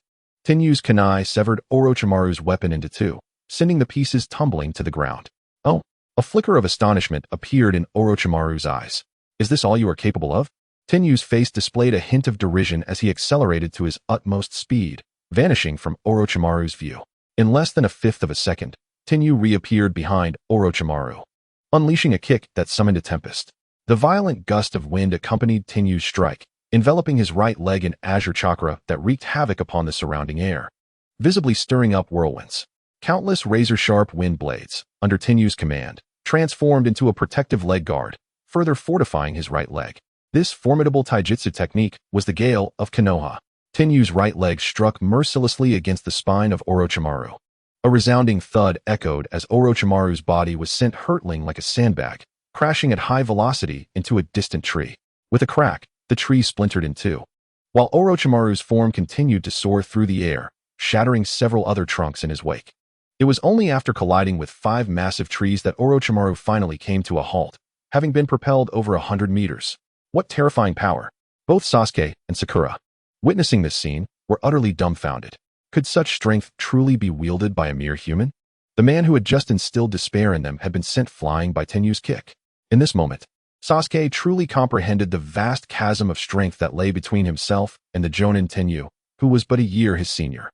Tenyu's kunai severed Orochimaru's weapon into 2, sending the pieces tumbling to the ground. Oh, a flicker of astonishment appeared in Orochimaru's eyes. Is this all you are capable of? Tenyu's face displayed a hint of derision as he accelerated to his utmost speed, vanishing from Orochimaru's view. In less than a fifth of a second, Tenyu reappeared behind Orochimaru, unleashing a kick that summoned a tempest. The violent gust of wind accompanied Tenyu's strike, enveloping his right leg in azure chakra that wreaked havoc upon the surrounding air, visibly stirring up whirlwinds. Countless razor-sharp wind blades, under Tenyu's command, transformed into a protective leg guard, further fortifying his right leg. This formidable taijutsu technique was the gale of Konoha. Tenyu's right leg struck mercilessly against the spine of Orochimaru. A resounding thud echoed as Orochimaru's body was sent hurtling like a sandbag, crashing at high velocity into a distant tree. With a crack, the tree splintered in two, while Orochimaru's form continued to soar through the air, shattering several other trunks in his wake. It was only after colliding with 5 massive trees that Orochimaru finally came to a halt, having been propelled over 100 meters. What terrifying power! Both Sasuke and Sakura, witnessing this scene, were utterly dumbfounded. Could such strength truly be wielded by a mere human? The man who had just instilled despair in them had been sent flying by Tenyu's kick. In this moment, Sasuke truly comprehended the vast chasm of strength that lay between himself and the Jonin Tenyu, who was but a year his senior.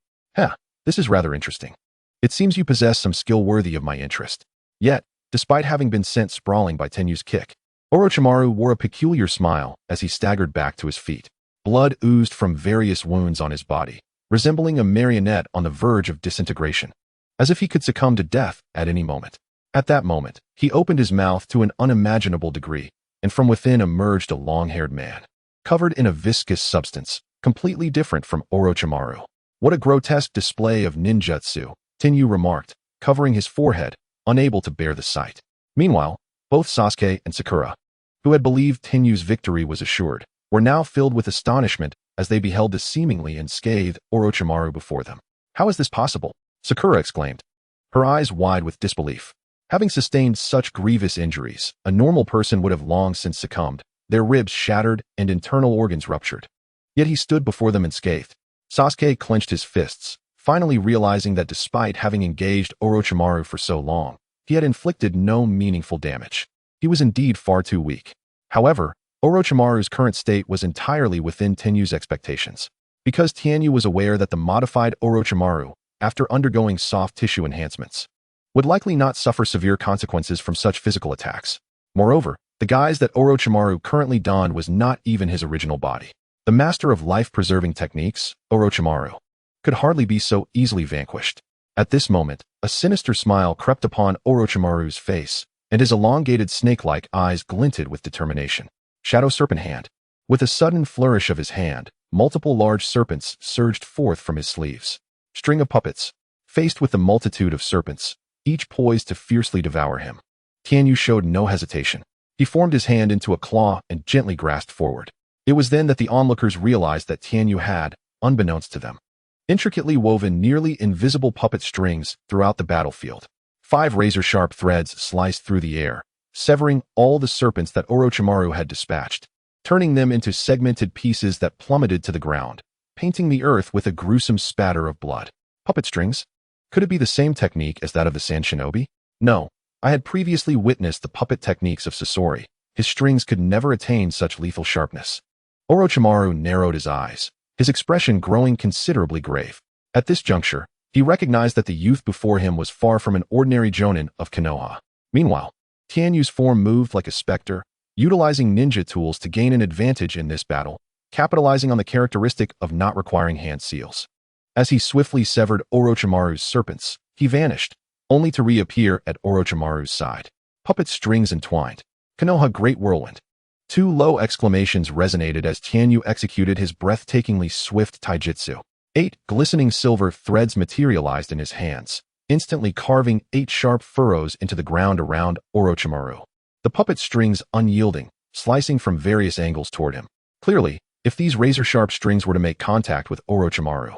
This is rather interesting. It seems you possess some skill worthy of my interest. Yet, despite having been sent sprawling by Tenyu's kick, Orochimaru wore a peculiar smile as he staggered back to his feet. Blood oozed from various wounds on his body, resembling a marionette on the verge of disintegration, as if he could succumb to death at any moment. At that moment, he opened his mouth to an unimaginable degree, and from within emerged a long-haired man, covered in a viscous substance, completely different from Orochimaru. What a grotesque display of ninjutsu, Tenyu remarked, covering his forehead, unable to bear the sight. Meanwhile, both Sasuke and Sakura, who had believed Tenyu's victory was assured, were now filled with astonishment as they beheld the seemingly unscathed Orochimaru before them. How is this possible? Sakura exclaimed, her eyes wide with disbelief. Having sustained such grievous injuries, a normal person would have long since succumbed, their ribs shattered and internal organs ruptured. Yet he stood before them unscathed. Sasuke clenched his fists, finally realizing that despite having engaged Orochimaru for so long, he had inflicted no meaningful damage. He was indeed far too weak. However, Orochimaru's current state was entirely within Tenyu's expectations, because Tenyu was aware that the modified Orochimaru, after undergoing soft tissue enhancements, would likely not suffer severe consequences from such physical attacks. Moreover, the guise that Orochimaru currently donned was not even his original body. The master of life-preserving techniques, Orochimaru, could hardly be so easily vanquished. At this moment, a sinister smile crept upon Orochimaru's face, and his elongated snake-like eyes glinted with determination. Shadow Serpent Hand. With a sudden flourish of his hand, multiple large serpents surged forth from his sleeves. String of puppets, faced with the multitude of serpents, each poised to fiercely devour him. Tenyu showed no hesitation. He formed his hand into a claw and gently grasped forward. It was then that the onlookers realized that Tenyu had, unbeknownst to them, intricately woven nearly invisible puppet strings throughout the battlefield. 5 razor-sharp threads sliced through the air, severing all the serpents that Orochimaru had dispatched, turning them into segmented pieces that plummeted to the ground, painting the earth with a gruesome spatter of blood. Puppet strings? Could it be the same technique as that of the Sand Shinobi? No, I had previously witnessed the puppet techniques of Sasori. His strings could never attain such lethal sharpness. Orochimaru narrowed his eyes, his expression growing considerably grave. At this juncture, he recognized that the youth before him was far from an ordinary jonin of Konoha. Meanwhile, Tenyu's form moved like a specter, utilizing ninja tools to gain an advantage in this battle, capitalizing on the characteristic of not requiring hand seals. As he swiftly severed Orochimaru's serpents, he vanished, only to reappear at Orochimaru's side. Puppet strings entwined. Konoha Great Whirlwind. 2 low exclamations resonated as Tenyu executed his breathtakingly swift taijutsu. 8 glistening silver threads materialized in his hands, instantly carving 8 sharp furrows into the ground around Orochimaru. The puppet strings unyielding, slicing from various angles toward him. Clearly, if these razor-sharp strings were to make contact with Orochimaru,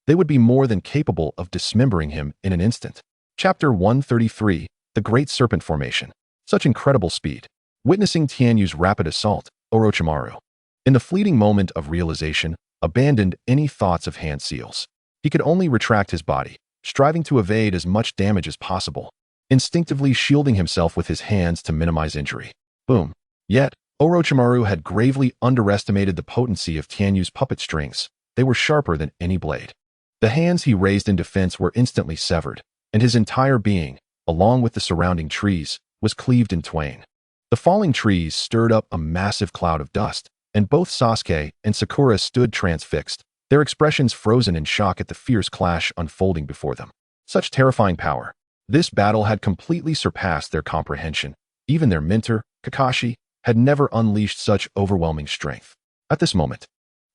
they would be more than capable of dismembering him in an instant. Chapter 133, The Great Serpent Formation. Such incredible speed. Witnessing Tenyu's rapid assault, Orochimaru, in the fleeting moment of realization, abandoned any thoughts of hand seals. He could only retract his body, striving to evade as much damage as possible, instinctively shielding himself with his hands to minimize injury. Boom. Yet, Orochimaru had gravely underestimated the potency of Tenyu's puppet strings. They were sharper than any blade. The hands he raised in defense were instantly severed, and his entire being, along with the surrounding trees, was cleaved in twain. The falling trees stirred up a massive cloud of dust, and both Sasuke and Sakura stood transfixed, their expressions frozen in shock at the fierce clash unfolding before them. Such terrifying power. This battle had completely surpassed their comprehension. Even their mentor, Kakashi, had never unleashed such overwhelming strength. At this moment,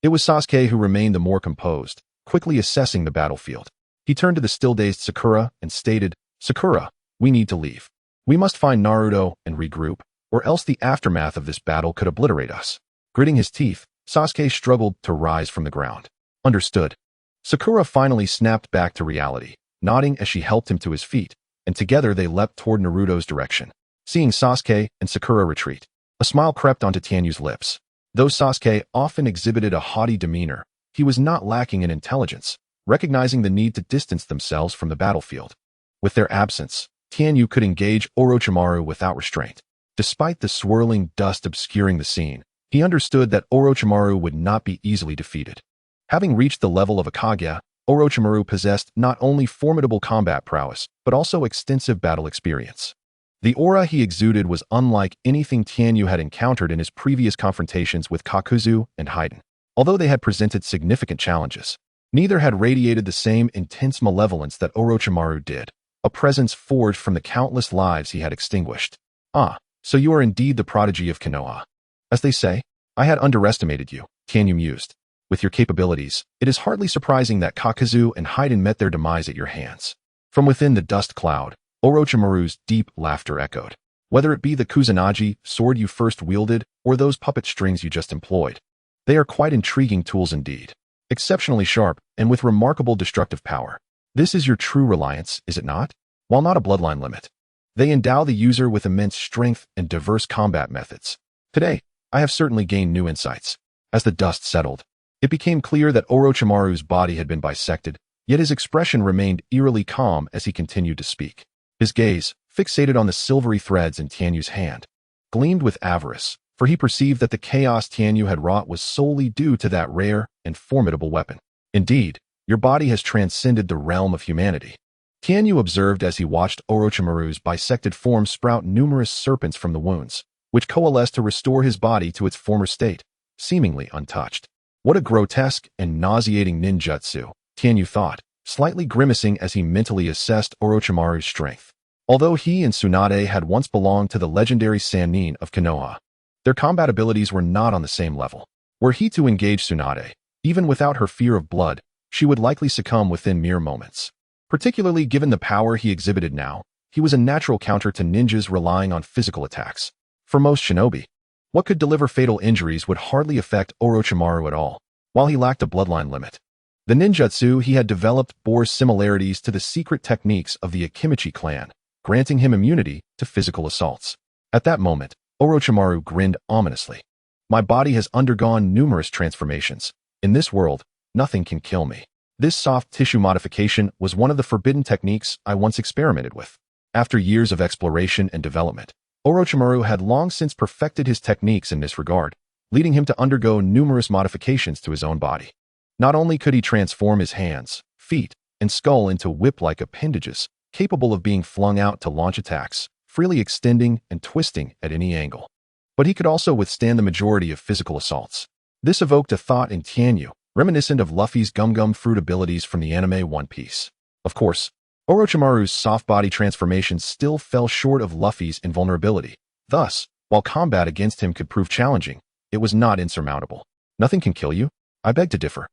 it was Sasuke who remained the more composed, quickly assessing the battlefield. He turned to the still-dazed Sakura and stated, "Sakura, we need to leave. We must find Naruto and regroup, or else the aftermath of this battle could obliterate us." Gritting his teeth, Sasuke struggled to rise from the ground. Understood. Sakura finally snapped back to reality, nodding as she helped him to his feet, and together they leapt toward Naruto's direction. Seeing Sasuke and Sakura retreat, a smile crept onto Tanyu's lips. Though Sasuke often exhibited a haughty demeanor, he was not lacking in intelligence, recognizing the need to distance themselves from the battlefield. With their absence, Tanyu could engage Orochimaru without restraint. Despite the swirling dust obscuring the scene, he understood that Orochimaru would not be easily defeated. Having reached the level of a Kage, Orochimaru possessed not only formidable combat prowess, but also extensive battle experience. The aura he exuded was unlike anything Tanyu had encountered in his previous confrontations with Kakuzu and Haiden. Although they had presented significant challenges, neither had radiated the same intense malevolence that Orochimaru did, a presence forged from the countless lives he had extinguished. Ah, so you are indeed the prodigy of Konoha. As they say, I had underestimated you, Tanyu mused. With your capabilities, it is hardly surprising that Kakuzu and Haiden met their demise at your hands. From within the dust cloud, Orochimaru's deep laughter echoed. Whether it be the Kusanagi sword you first wielded or those puppet strings you just employed, they are quite intriguing tools indeed. Exceptionally sharp and with remarkable destructive power. This is your true reliance, is it not? While not a bloodline limit, they endow the user with immense strength and diverse combat methods. Today, I have certainly gained new insights. As the dust settled, it became clear that Orochimaru's body had been bisected, yet his expression remained eerily calm as he continued to speak. His gaze, fixated on the silvery threads in Tanyu's hand, gleamed with avarice, for he perceived that the chaos Tanyu had wrought was solely due to that rare and formidable weapon. Indeed, your body has transcended the realm of humanity. Tanyu observed as he watched Orochimaru's bisected form sprout numerous serpents from the wounds, which coalesced to restore his body to its former state, seemingly untouched. What a grotesque and nauseating ninjutsu, Tanyu thought, slightly grimacing as he mentally assessed Orochimaru's strength. Although he and Tsunade had once belonged to the legendary Sannin of Konoha, their combat abilities were not on the same level. Were he to engage Tsunade, even without her fear of blood, she would likely succumb within mere moments. Particularly given the power he exhibited now, he was a natural counter to ninjas relying on physical attacks. For most shinobi, what could deliver fatal injuries would hardly affect Orochimaru at all, while he lacked a bloodline limit. The ninjutsu he had developed bore similarities to the secret techniques of the Akimichi clan, granting him immunity to physical assaults. At that moment, Orochimaru grinned ominously. My body has undergone numerous transformations. In this world, nothing can kill me. This soft tissue modification was one of the forbidden techniques I once experimented with. After years of exploration and development, Orochimaru had long since perfected his techniques in this regard, leading him to undergo numerous modifications to his own body. Not only could he transform his hands, feet, and skull into whip-like appendages, capable of being flung out to launch attacks, freely extending and twisting at any angle, but he could also withstand the majority of physical assaults. This evoked a thought in Tanyu, reminiscent of Luffy's gum-gum fruit abilities from the anime One Piece. Of course, Orochimaru's soft body transformation still fell short of Luffy's invulnerability. Thus, while combat against him could prove challenging, it was not insurmountable. Nothing can kill you? I beg to differ.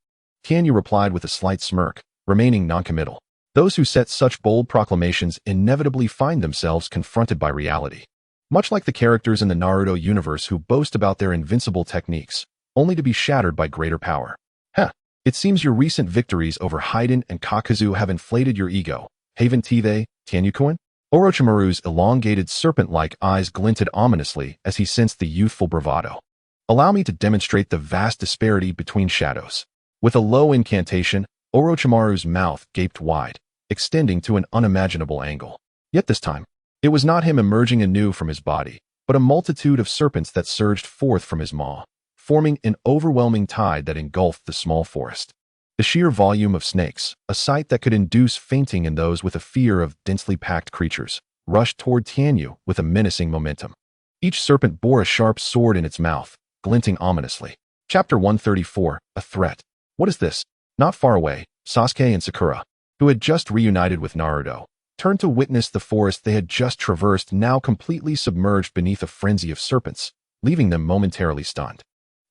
Tanyu replied with a slight smirk, remaining noncommittal. Those who set such bold proclamations inevitably find themselves confronted by reality. Much like the characters in the Naruto universe who boast about their invincible techniques, only to be shattered by greater power. It seems your recent victories over Haiden and Kakuzu have inflated your ego, haven't they, Tanyu-kun? Orochimaru's elongated serpent-like eyes glinted ominously as he sensed the youthful bravado. Allow me to demonstrate the vast disparity between shadows. With a low incantation, Orochimaru's mouth gaped wide, extending to an unimaginable angle. Yet this time, it was not him emerging anew from his body, but a multitude of serpents that surged forth from his maw, forming an overwhelming tide that engulfed the small forest. The sheer volume of snakes, a sight that could induce fainting in those with a fear of densely packed creatures, rushed toward Tanyu with a menacing momentum. Each serpent bore a sharp sword in its mouth, glinting ominously. Chapter 134, A Threat. What is this? Not far away, Sasuke and Sakura, who had just reunited with Naruto, turned to witness the forest they had just traversed now completely submerged beneath a frenzy of serpents, leaving them momentarily stunned.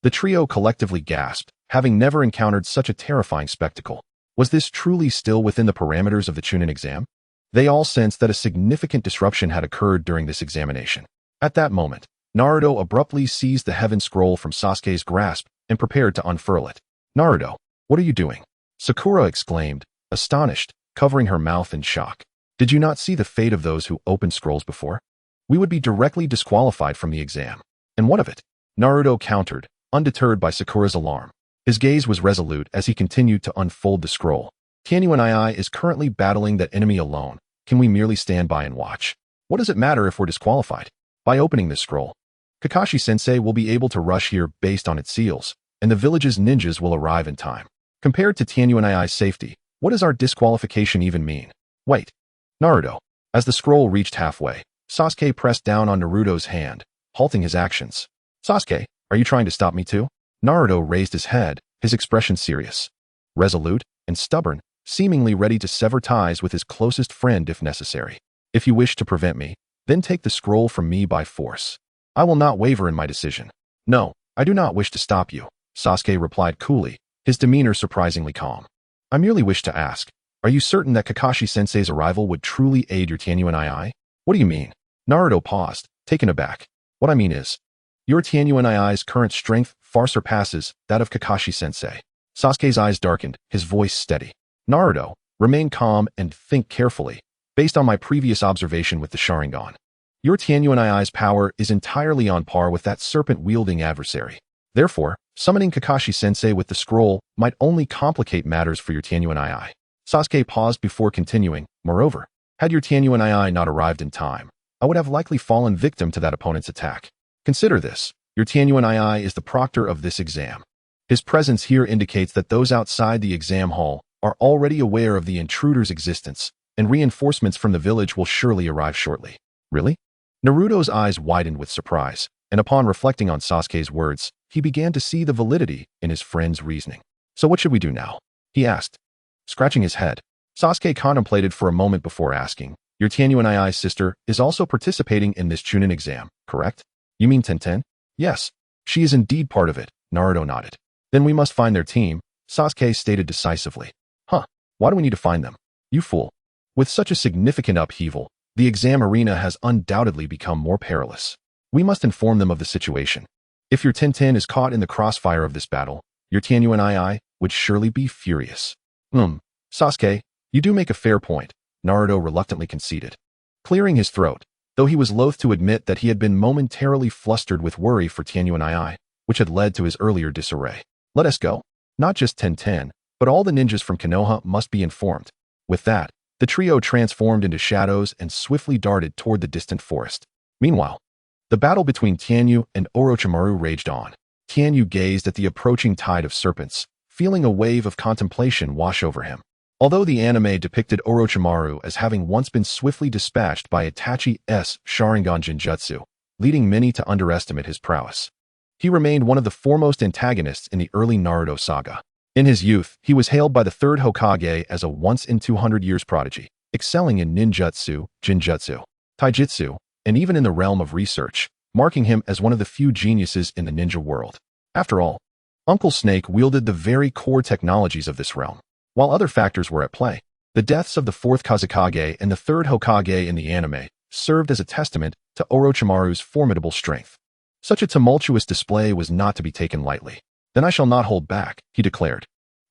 The trio collectively gasped, having never encountered such a terrifying spectacle. Was this truly still within the parameters of the Chunin exam? They all sensed that a significant disruption had occurred during this examination. At that moment, Naruto abruptly seized the heaven scroll from Sasuke's grasp and prepared to unfurl it. Naruto, what are you doing? Sakura exclaimed, astonished, covering her mouth in shock. Did you not see the fate of those who opened scrolls before? We would be directly disqualified from the exam. And what of it? Naruto countered, undeterred by Sakura's alarm. His gaze was resolute as he continued to unfold the scroll. Tanyuanai is currently battling that enemy alone. Can we merely stand by and watch? What does it matter if we're disqualified? By opening this scroll, Kakashi-sensei will be able to rush here based on its seals, and the village's ninjas will arrive in time. Compared to Tanyuanai's safety, what does our disqualification even mean? Wait. Naruto. As the scroll reached halfway, Sasuke pressed down on Naruto's hand, halting his actions. Sasuke, are you trying to stop me too? Naruto raised his head, his expression serious, resolute, and stubborn, seemingly ready to sever ties with his closest friend if necessary. If you wish to prevent me, then take the scroll from me by force. I will not waver in my decision. No, I do not wish to stop you, Sasuke replied coolly, his demeanor surprisingly calm. I merely wish to ask, are you certain that Kakashi-sensei's arrival would truly aid your Tanyuanai? What do you mean? Naruto paused, taken aback. What I mean is, your Tanyuanai's current strength far surpasses that of Kakashi-sensei. Sasuke's eyes darkened, his voice steady. Naruto, remain calm and think carefully, based on my previous observation with the Sharingan. Your Tanyuanai's power is entirely on par with that serpent-wielding adversary. Therefore, summoning Kakashi-sensei with the scroll might only complicate matters for your Tanyuanai. Sasuke paused before continuing. Moreover, had your Tanyuanai not arrived in time, I would have likely fallen victim to that opponent's attack. Consider this. Your Tanyuanai is the proctor of this exam. His presence here indicates that those outside the exam hall are already aware of the intruder's existence, and reinforcements from the village will surely arrive shortly. Really? Naruto's eyes widened with surprise, and upon reflecting on Sasuke's words, he began to see the validity in his friend's reasoning. So what should we do now? He asked. Scratching his head, Sasuke contemplated for a moment before asking, your Tanyuanai's sister is also participating in this Chunin exam, correct? You mean Tenten? Yes, she is indeed part of it, Naruto nodded. Then we must find their team, Sasuke stated decisively. Huh, why do we need to find them? You fool. With such a significant upheaval, the exam arena has undoubtedly become more perilous. We must inform them of the situation. If your Tenten is caught in the crossfire of this battle, your Tanyuanai would surely be furious. Sasuke, you do make a fair point, Naruto reluctantly conceded. Clearing his throat, though he was loath to admit that he had been momentarily flustered with worry for Tanyuanai, which had led to his earlier disarray. Let us go. Not just Tenten, but all the ninjas from Konoha must be informed. With that, the trio transformed into shadows and swiftly darted toward the distant forest. Meanwhile, the battle between Tianyu and Orochimaru raged on. Tianyu gazed at the approaching tide of serpents, feeling a wave of contemplation wash over him. Although the anime depicted Orochimaru as having once been swiftly dispatched by Itachi's Sharingan Genjutsu, leading many to underestimate his prowess, he remained one of the foremost antagonists in the early Naruto saga. In his youth, he was hailed by the third Hokage as a once-in-200 years prodigy, excelling in ninjutsu, jinjutsu, taijutsu, and even in the realm of research, marking him as one of the few geniuses in the ninja world. After all, Uncle Snake wielded the very core technologies of this realm. While other factors were at play, the deaths of the fourth Kazekage and the third Hokage in the anime served as a testament to Orochimaru's formidable strength. Such a tumultuous display was not to be taken lightly. Then I shall not hold back, he declared.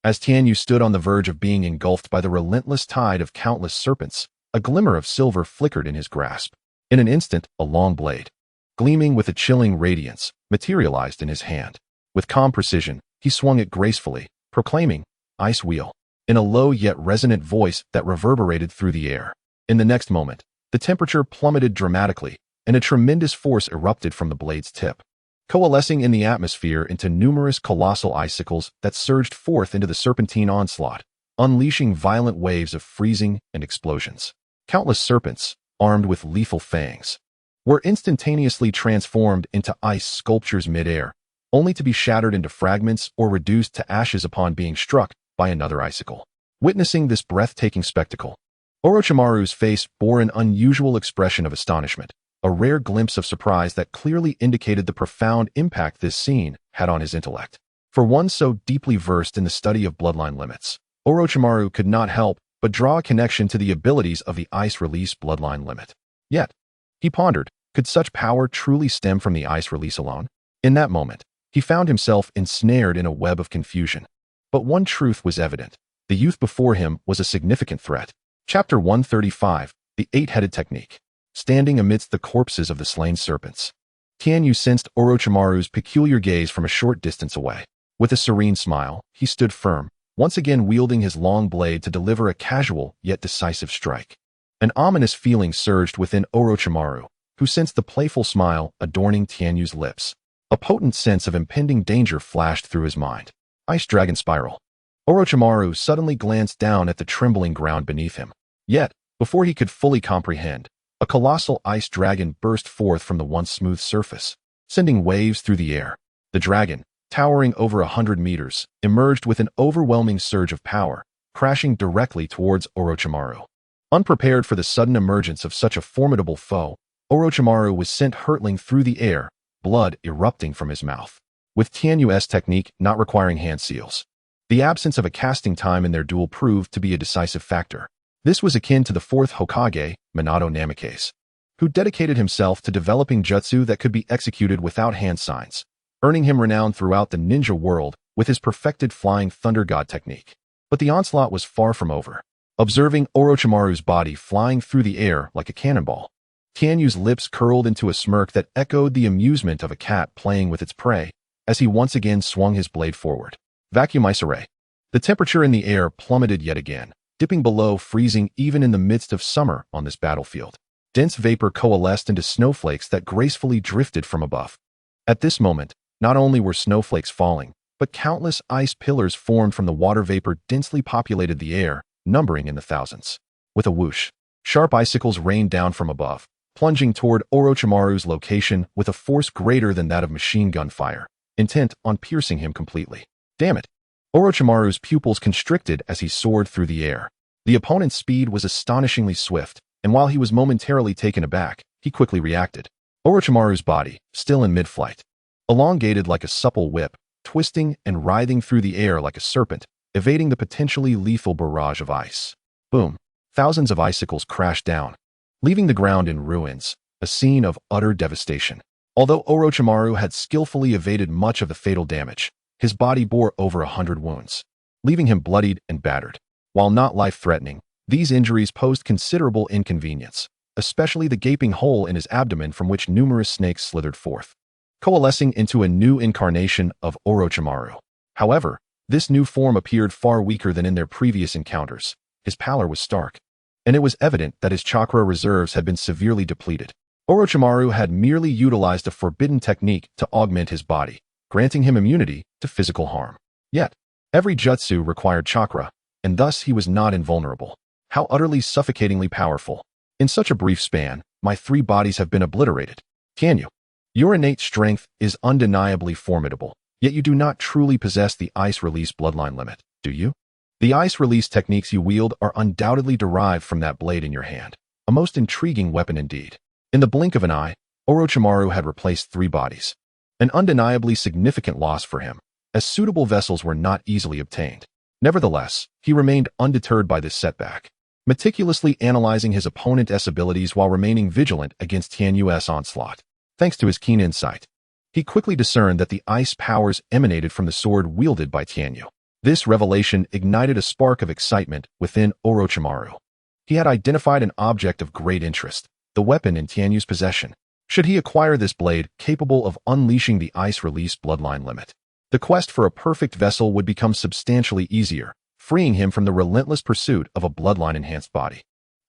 As Tianyu stood on the verge of being engulfed by the relentless tide of countless serpents, a glimmer of silver flickered in his grasp. In an instant, a long blade, gleaming with a chilling radiance, materialized in his hand. With calm precision, he swung it gracefully, proclaiming, Ice Wheel, in a low yet resonant voice that reverberated through the air. In the next moment, the temperature plummeted dramatically, and a tremendous force erupted from the blade's tip, coalescing in the atmosphere into numerous colossal icicles that surged forth into the serpentine onslaught, unleashing violent waves of freezing and explosions. Countless serpents, armed with lethal fangs, were instantaneously transformed into ice sculptures midair, only to be shattered into fragments or reduced to ashes upon being struck by another icicle. Witnessing this breathtaking spectacle, Orochimaru's face bore an unusual expression of astonishment, a rare glimpse of surprise that clearly indicated the profound impact this scene had on his intellect. For one so deeply versed in the study of bloodline limits, Orochimaru could not help but draw a connection to the abilities of the ice release bloodline limit. Yet, he pondered, Could such power truly stem from the ice release alone? In that moment, he found himself ensnared in a web of confusion. But one truth was evident. The youth before him was a significant threat. Chapter 135, The Eight-Headed Technique. Standing amidst the corpses of the slain serpents, Tianyu sensed Orochimaru's peculiar gaze from a short distance away. With a serene smile, he stood firm, once again wielding his long blade to deliver a casual yet decisive strike. An ominous feeling surged within Orochimaru, who sensed the playful smile adorning Tianyu's lips. A potent sense of impending danger flashed through his mind. Ice Dragon Spiral. Orochimaru suddenly glanced down at the trembling ground beneath him. Yet, before he could fully comprehend, a colossal ice dragon burst forth from the once smooth surface, sending waves through the air. The dragon, towering over 100 meters, emerged with an overwhelming surge of power, crashing directly towards Orochimaru. Unprepared for the sudden emergence of such a formidable foe, Orochimaru was sent hurtling through the air, blood erupting from his mouth. With Tianyu's technique not requiring hand seals, the absence of a casting time in their duel proved to be a decisive factor. This was akin to the fourth Hokage, Minato Namikaze, who dedicated himself to developing jutsu that could be executed without hand signs, earning him renown throughout the ninja world with his perfected Flying Thunder God technique. But the onslaught was far from over. Observing Orochimaru's body flying through the air like a cannonball, Tianyu's lips curled into a smirk that echoed the amusement of a cat playing with its prey as he once again swung his blade forward. Vacuum Ice Array. The temperature in the air plummeted yet again, dipping below freezing even in the midst of summer on this battlefield. Dense vapor coalesced into snowflakes that gracefully drifted from above. At this moment, not only were snowflakes falling, but countless ice pillars formed from the water vapor densely populated the air, numbering in the thousands. With a whoosh, sharp icicles rained down from above, plunging toward Orochimaru's location with a force greater than that of machine gun fire, intent on piercing him completely. Damn it! Orochimaru's pupils constricted as he soared through the air. The opponent's speed was astonishingly swift, and while he was momentarily taken aback, he quickly reacted. Orochimaru's body, still in mid-flight, elongated like a supple whip, twisting and writhing through the air like a serpent, evading the potentially lethal barrage of ice. Boom! Thousands of icicles crashed down, leaving the ground in ruins, a scene of utter devastation. Although Orochimaru had skillfully evaded much of the fatal damage, his body bore over 100 wounds, leaving him bloodied and battered. While not life-threatening, these injuries posed considerable inconvenience, especially the gaping hole in his abdomen from which numerous snakes slithered forth, coalescing into a new incarnation of Orochimaru. However, this new form appeared far weaker than in their previous encounters. His pallor was stark, and it was evident that his chakra reserves had been severely depleted. Orochimaru had merely utilized a forbidden technique to augment his body, granting him immunity to physical harm. Yet, every jutsu required chakra, and thus he was not invulnerable. How utterly suffocatingly powerful. In such a brief span, my 3 bodies have been obliterated. Tianyu, your innate strength is undeniably formidable, yet you do not truly possess the ice release bloodline limit, do you? The ice release techniques you wield are undoubtedly derived from that blade in your hand, a most intriguing weapon indeed. In the blink of an eye, Orochimaru had replaced 3 bodies. An undeniably significant loss for him, as suitable vessels were not easily obtained. Nevertheless, he remained undeterred by this setback, meticulously analyzing his opponent's abilities while remaining vigilant against Tianyu's onslaught. Thanks to his keen insight, he quickly discerned that the ice powers emanated from the sword wielded by Tianyu. This revelation ignited a spark of excitement within Orochimaru. He had identified an object of great interest, the weapon in Tianyu's possession. Should he acquire this blade capable of unleashing the ice release bloodline limit, the quest for a perfect vessel would become substantially easier, freeing him from the relentless pursuit of a bloodline-enhanced body.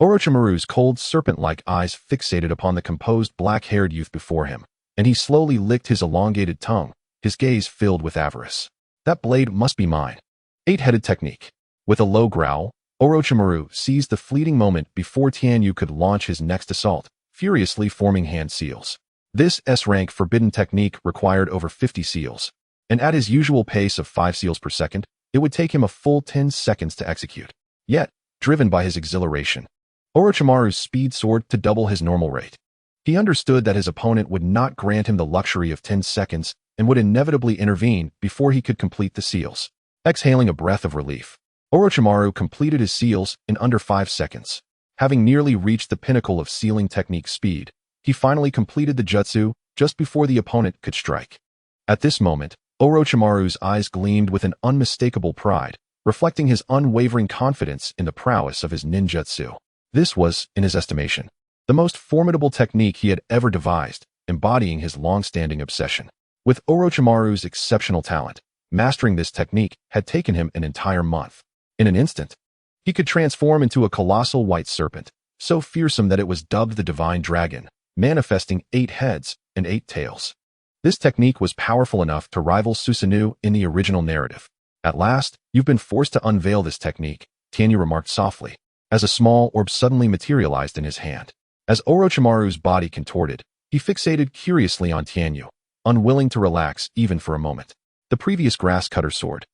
Orochimaru's cold serpent-like eyes fixated upon the composed black-haired youth before him, and he slowly licked his elongated tongue, his gaze filled with avarice. That blade must be mine. Eight-headed technique. With a low growl, Orochimaru seized the fleeting moment before Tianyu could launch his next assault, furiously forming hand seals. This S-rank forbidden technique required over 50 seals, and at his usual pace of 5 seals per second, it would take him a full 10 seconds to execute. Yet, driven by his exhilaration, Orochimaru's speed soared to double his normal rate. He understood that his opponent would not grant him the luxury of 10 seconds and would inevitably intervene before he could complete the seals. Exhaling a breath of relief, Orochimaru completed his seals in under 5 seconds. Having nearly reached the pinnacle of sealing technique speed, He finally completed the jutsu just before the opponent could strike. At this moment, Orochimaru's eyes gleamed with an unmistakable pride, reflecting his unwavering confidence in the prowess of his ninjutsu. This was, in his estimation, the most formidable technique he had ever devised, embodying his long-standing obsession. With Orochimaru's exceptional talent, mastering this technique had taken him an entire month. In an instant, he could transform into a colossal white serpent, so fearsome that it was dubbed the Divine Dragon, manifesting 8 heads and 8 tails. This technique was powerful enough to rival Susanoo in the original narrative. At last, you've been forced to unveil this technique, Tianyu remarked softly, as a small orb suddenly materialized in his hand. As Orochimaru's body contorted, he fixated curiously on Tianyu, unwilling to relax even for a moment. The previous grass cutter sword,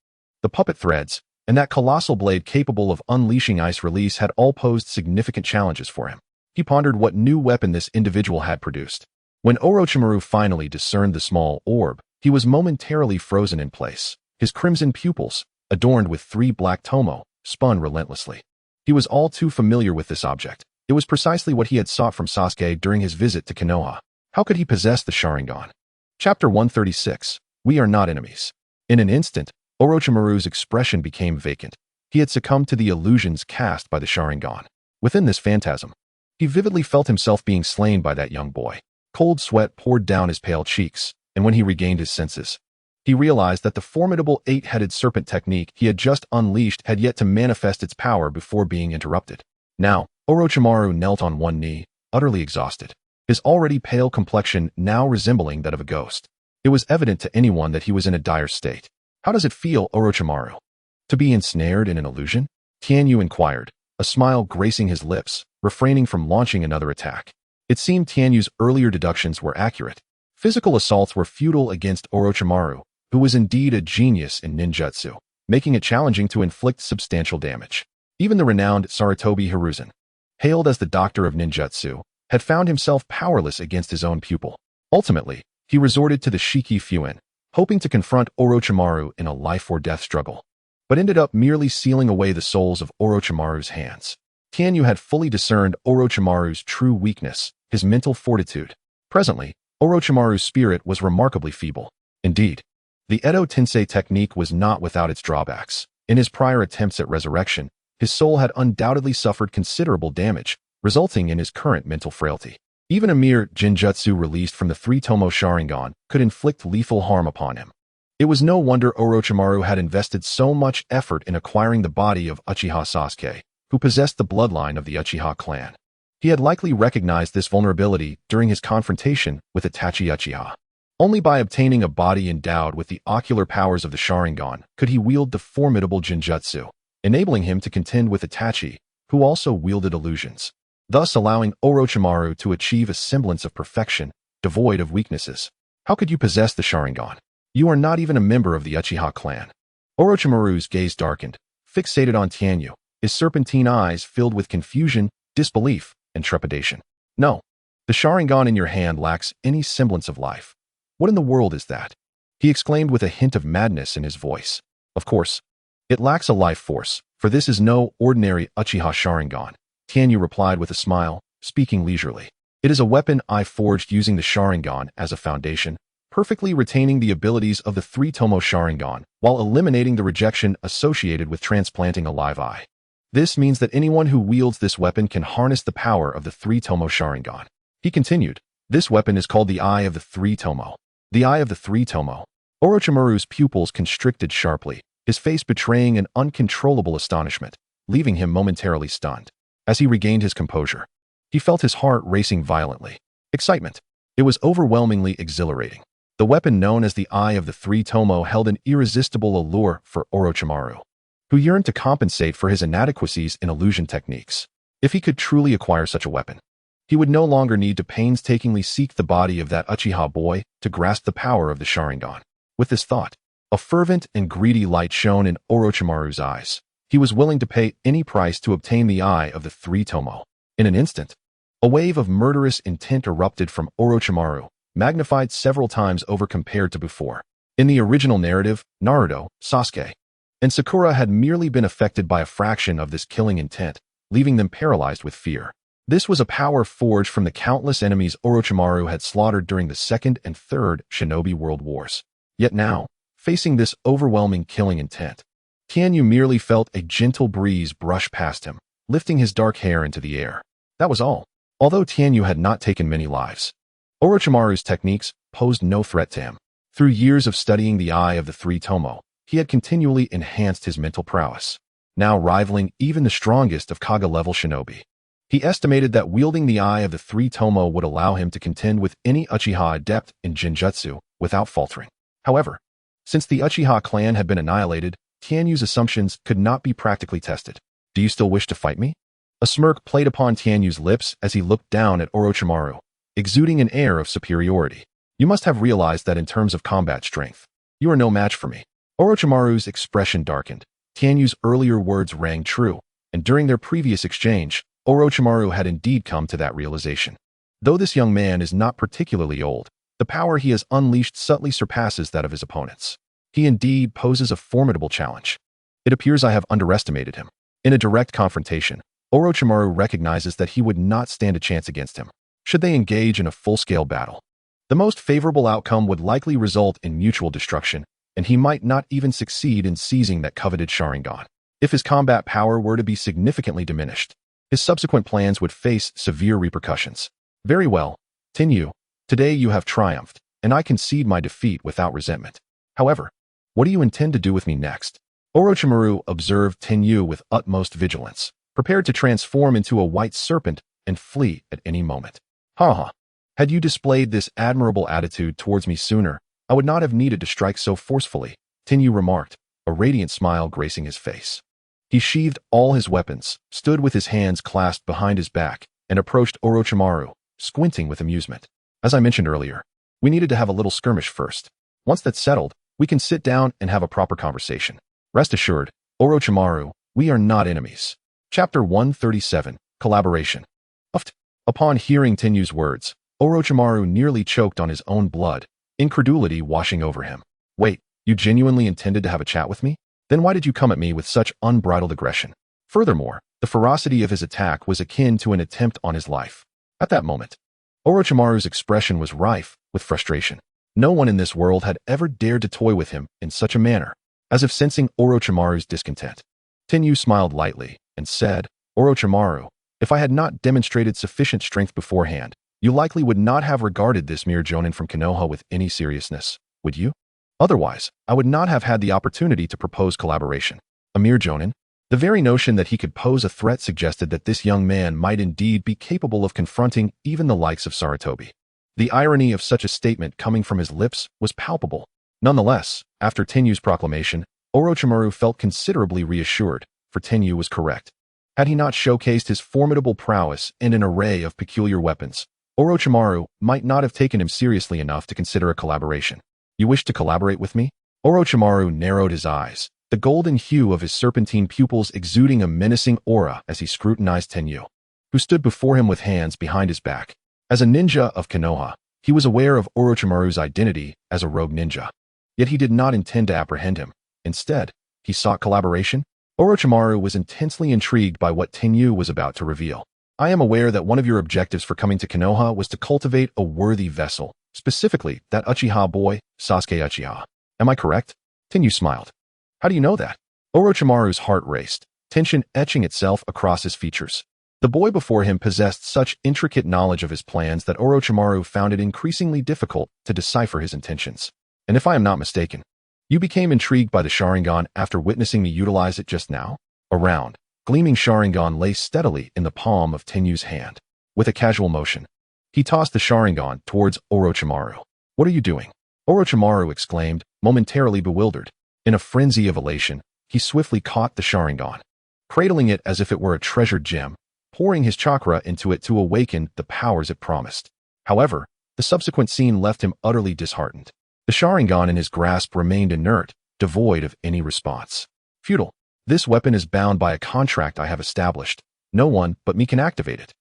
the puppet threads, and that colossal blade capable of unleashing ice release had all posed significant challenges for him. He pondered what new weapon this individual had produced. When Orochimaru finally discerned the small orb, he was momentarily frozen in place. His crimson pupils, adorned with 3 black tomo, spun relentlessly. He was all too familiar with this object. It was precisely what he had sought from Sasuke during his visit to Konoha. How could he possess the Sharingan? Chapter 136. We are not enemies. In an instant, Orochimaru's expression became vacant. He had succumbed to the illusions cast by the Sharingan. Within this phantasm, he vividly felt himself being slain by that young boy. Cold sweat poured down his pale cheeks, and when he regained his senses, he realized that the formidable 8-headed serpent technique he had just unleashed had yet to manifest its power before being interrupted. Now, Orochimaru knelt on one knee, utterly exhausted, his already pale complexion now resembling that of a ghost. It was evident to anyone that he was in a dire state. How does it feel, Orochimaru? To be ensnared in an illusion? Tianyu inquired, a smile gracing his lips, refraining from launching another attack. It seemed Tianyu's earlier deductions were accurate. Physical assaults were futile against Orochimaru, who was indeed a genius in ninjutsu, making it challenging to inflict substantial damage. Even the renowned Sarutobi Hiruzen, hailed as the doctor of ninjutsu, had found himself powerless against his own pupil. Ultimately, he resorted to the Shiki Fuin, hoping to confront Orochimaru in a life-or-death struggle, but ended up merely sealing away the souls of Orochimaru's hands. Tianyu had fully discerned Orochimaru's true weakness, his mental fortitude. Presently, Orochimaru's spirit was remarkably feeble. Indeed, the Edo Tensei technique was not without its drawbacks. In his prior attempts at resurrection, his soul had undoubtedly suffered considerable damage, resulting in his current mental frailty. Even a mere Jinjutsu released from the 3-tomo Sharingan could inflict lethal harm upon him. It was no wonder Orochimaru had invested so much effort in acquiring the body of Uchiha Sasuke, who possessed the bloodline of the Uchiha clan. He had likely recognized this vulnerability during his confrontation with Itachi Uchiha. Only by obtaining a body endowed with the ocular powers of the Sharingan could he wield the formidable Jinjutsu, enabling him to contend with Itachi, who also wielded illusions, thus allowing Orochimaru to achieve a semblance of perfection, devoid of weaknesses. How could you possess the Sharingan? You are not even a member of the Uchiha clan. Orochimaru's gaze darkened, fixated on Tianyu, his serpentine eyes filled with confusion, disbelief, and trepidation. No, the Sharingan in your hand lacks any semblance of life. What in the world is that? He exclaimed with a hint of madness in his voice. Of course, it lacks a life force, for this is no ordinary Uchiha Sharingan, Tianyu replied with a smile, speaking leisurely. It is a weapon I forged using the Sharingan as a foundation, perfectly retaining the abilities of the 3-tomo Sharingan, while eliminating the rejection associated with transplanting a live eye. This means that anyone who wields this weapon can harness the power of the 3-tomo Sharingan. He continued, this weapon is called the Eye of the 3-tomo. The Eye of the 3-tomo. Orochimaru's pupils constricted sharply, his face betraying an uncontrollable astonishment, leaving him momentarily stunned. As he regained his composure, he felt his heart racing violently. Excitement. It was overwhelmingly exhilarating. The weapon known as the Eye of the 3-tomo held an irresistible allure for Orochimaru, who yearned to compensate for his inadequacies in illusion techniques. If he could truly acquire such a weapon, he would no longer need to painstakingly seek the body of that Uchiha boy to grasp the power of the Sharingan. With this thought, a fervent and greedy light shone in Orochimaru's eyes. He was willing to pay any price to obtain the Eye of the 3-tomo. In an instant, a wave of murderous intent erupted from Orochimaru, magnified several times over compared to before. In the original narrative, Naruto, Sasuke, and Sakura had merely been affected by a fraction of this killing intent, leaving them paralyzed with fear. This was a power forged from the countless enemies Orochimaru had slaughtered during the Second and Third Shinobi World Wars. Yet now, facing this overwhelming killing intent, Tianyu merely felt a gentle breeze brush past him, lifting his dark hair into the air. That was all. Although Tianyu had not taken many lives, Orochimaru's techniques posed no threat to him. Through years of studying the Eye of the Three Tomo, he had continually enhanced his mental prowess, now rivaling even the strongest of Kaga-level shinobi. He estimated that wielding the Eye of the Three Tomo would allow him to contend with any Uchiha adept in Genjutsu without faltering. However, since the Uchiha clan had been annihilated, Tianyu's assumptions could not be practically tested. Do you still wish to fight me? A smirk played upon Tianyu's lips as he looked down at Orochimaru, exuding an air of superiority. You must have realized that in terms of combat strength, you are no match for me. Orochimaru's expression darkened. Tianyu's earlier words rang true, and during their previous exchange, Orochimaru had indeed come to that realization. Though this young man is not particularly old, the power he has unleashed subtly surpasses that of his opponents. He indeed poses a formidable challenge. It appears I have underestimated him. In a direct confrontation, Orochimaru recognizes that he would not stand a chance against him. Should they engage in a full-scale battle, the most favorable outcome would likely result in mutual destruction, and he might not even succeed in seizing that coveted Sharingan. If his combat power were to be significantly diminished, his subsequent plans would face severe repercussions. Very well, Tenyu, today you have triumphed, and I concede my defeat without resentment. However, what do you intend to do with me next? Orochimaru observed Tenyu with utmost vigilance, prepared to transform into a white serpent and flee at any moment. Ha. Had you displayed this admirable attitude towards me sooner, I would not have needed to strike so forcefully, Tenyu remarked, a radiant smile gracing his face. He sheathed all his weapons, stood with his hands clasped behind his back, and approached Orochimaru, squinting with amusement. As I mentioned earlier, we needed to have a little skirmish first. Once that's settled, we can sit down and have a proper conversation. Rest assured, Orochimaru, we are not enemies. Chapter 137, Collaboration. Upon hearing Tenyu's words, Orochimaru nearly choked on his own blood, incredulity washing over him. Wait, you genuinely intended to have a chat with me? Then why did you come at me with such unbridled aggression? Furthermore, the ferocity of his attack was akin to an attempt on his life. At that moment, Orochimaru's expression was rife with frustration. No one in this world had ever dared to toy with him in such a manner. As if sensing Orochimaru's discontent, Tenyu smiled lightly and said, Orochimaru, if I had not demonstrated sufficient strength beforehand, you likely would not have regarded this mere jonin from Konoha with any seriousness, would you? Otherwise, I would not have had the opportunity to propose collaboration. A mere jonin? The very notion that he could pose a threat suggested that this young man might indeed be capable of confronting even the likes of Sarutobi. The irony of such a statement coming from his lips was palpable. Nonetheless, after Tenyu's proclamation, Orochimaru felt considerably reassured, for Tenyu was correct. Had he not showcased his formidable prowess and an array of peculiar weapons, Orochimaru might not have taken him seriously enough to consider a collaboration. You wish to collaborate with me? Orochimaru narrowed his eyes, the golden hue of his serpentine pupils exuding a menacing aura as he scrutinized Tenyu, who stood before him with hands behind his back. As a ninja of Konoha, he was aware of Orochimaru's identity as a rogue ninja. Yet he did not intend to apprehend him. Instead, he sought collaboration. Orochimaru was intensely intrigued by what Tenyu was about to reveal. I am aware that one of your objectives for coming to Konoha was to cultivate a worthy vessel, specifically that Uchiha boy, Sasuke Uchiha. Am I correct? Tenyu smiled. How do you know that? Orochimaru's heart raced, tension etching itself across his features. The boy before him possessed such intricate knowledge of his plans that Orochimaru found it increasingly difficult to decipher his intentions. And if I am not mistaken, you became intrigued by the Sharingan after witnessing me utilize it just now? A round, gleaming Sharingan lay steadily in the palm of Tenyu's hand. With a casual motion, he tossed the Sharingan towards Orochimaru. What are you doing? Orochimaru exclaimed, momentarily bewildered. In a frenzy of elation, he swiftly caught the Sharingan, cradling it as if it were a treasured gem, pouring his chakra into it to awaken the powers it promised. However, the subsequent scene left him utterly disheartened. The Sharingan in his grasp remained inert, devoid of any response. Futile. This weapon is bound by a contract I have established. No one but me can activate it.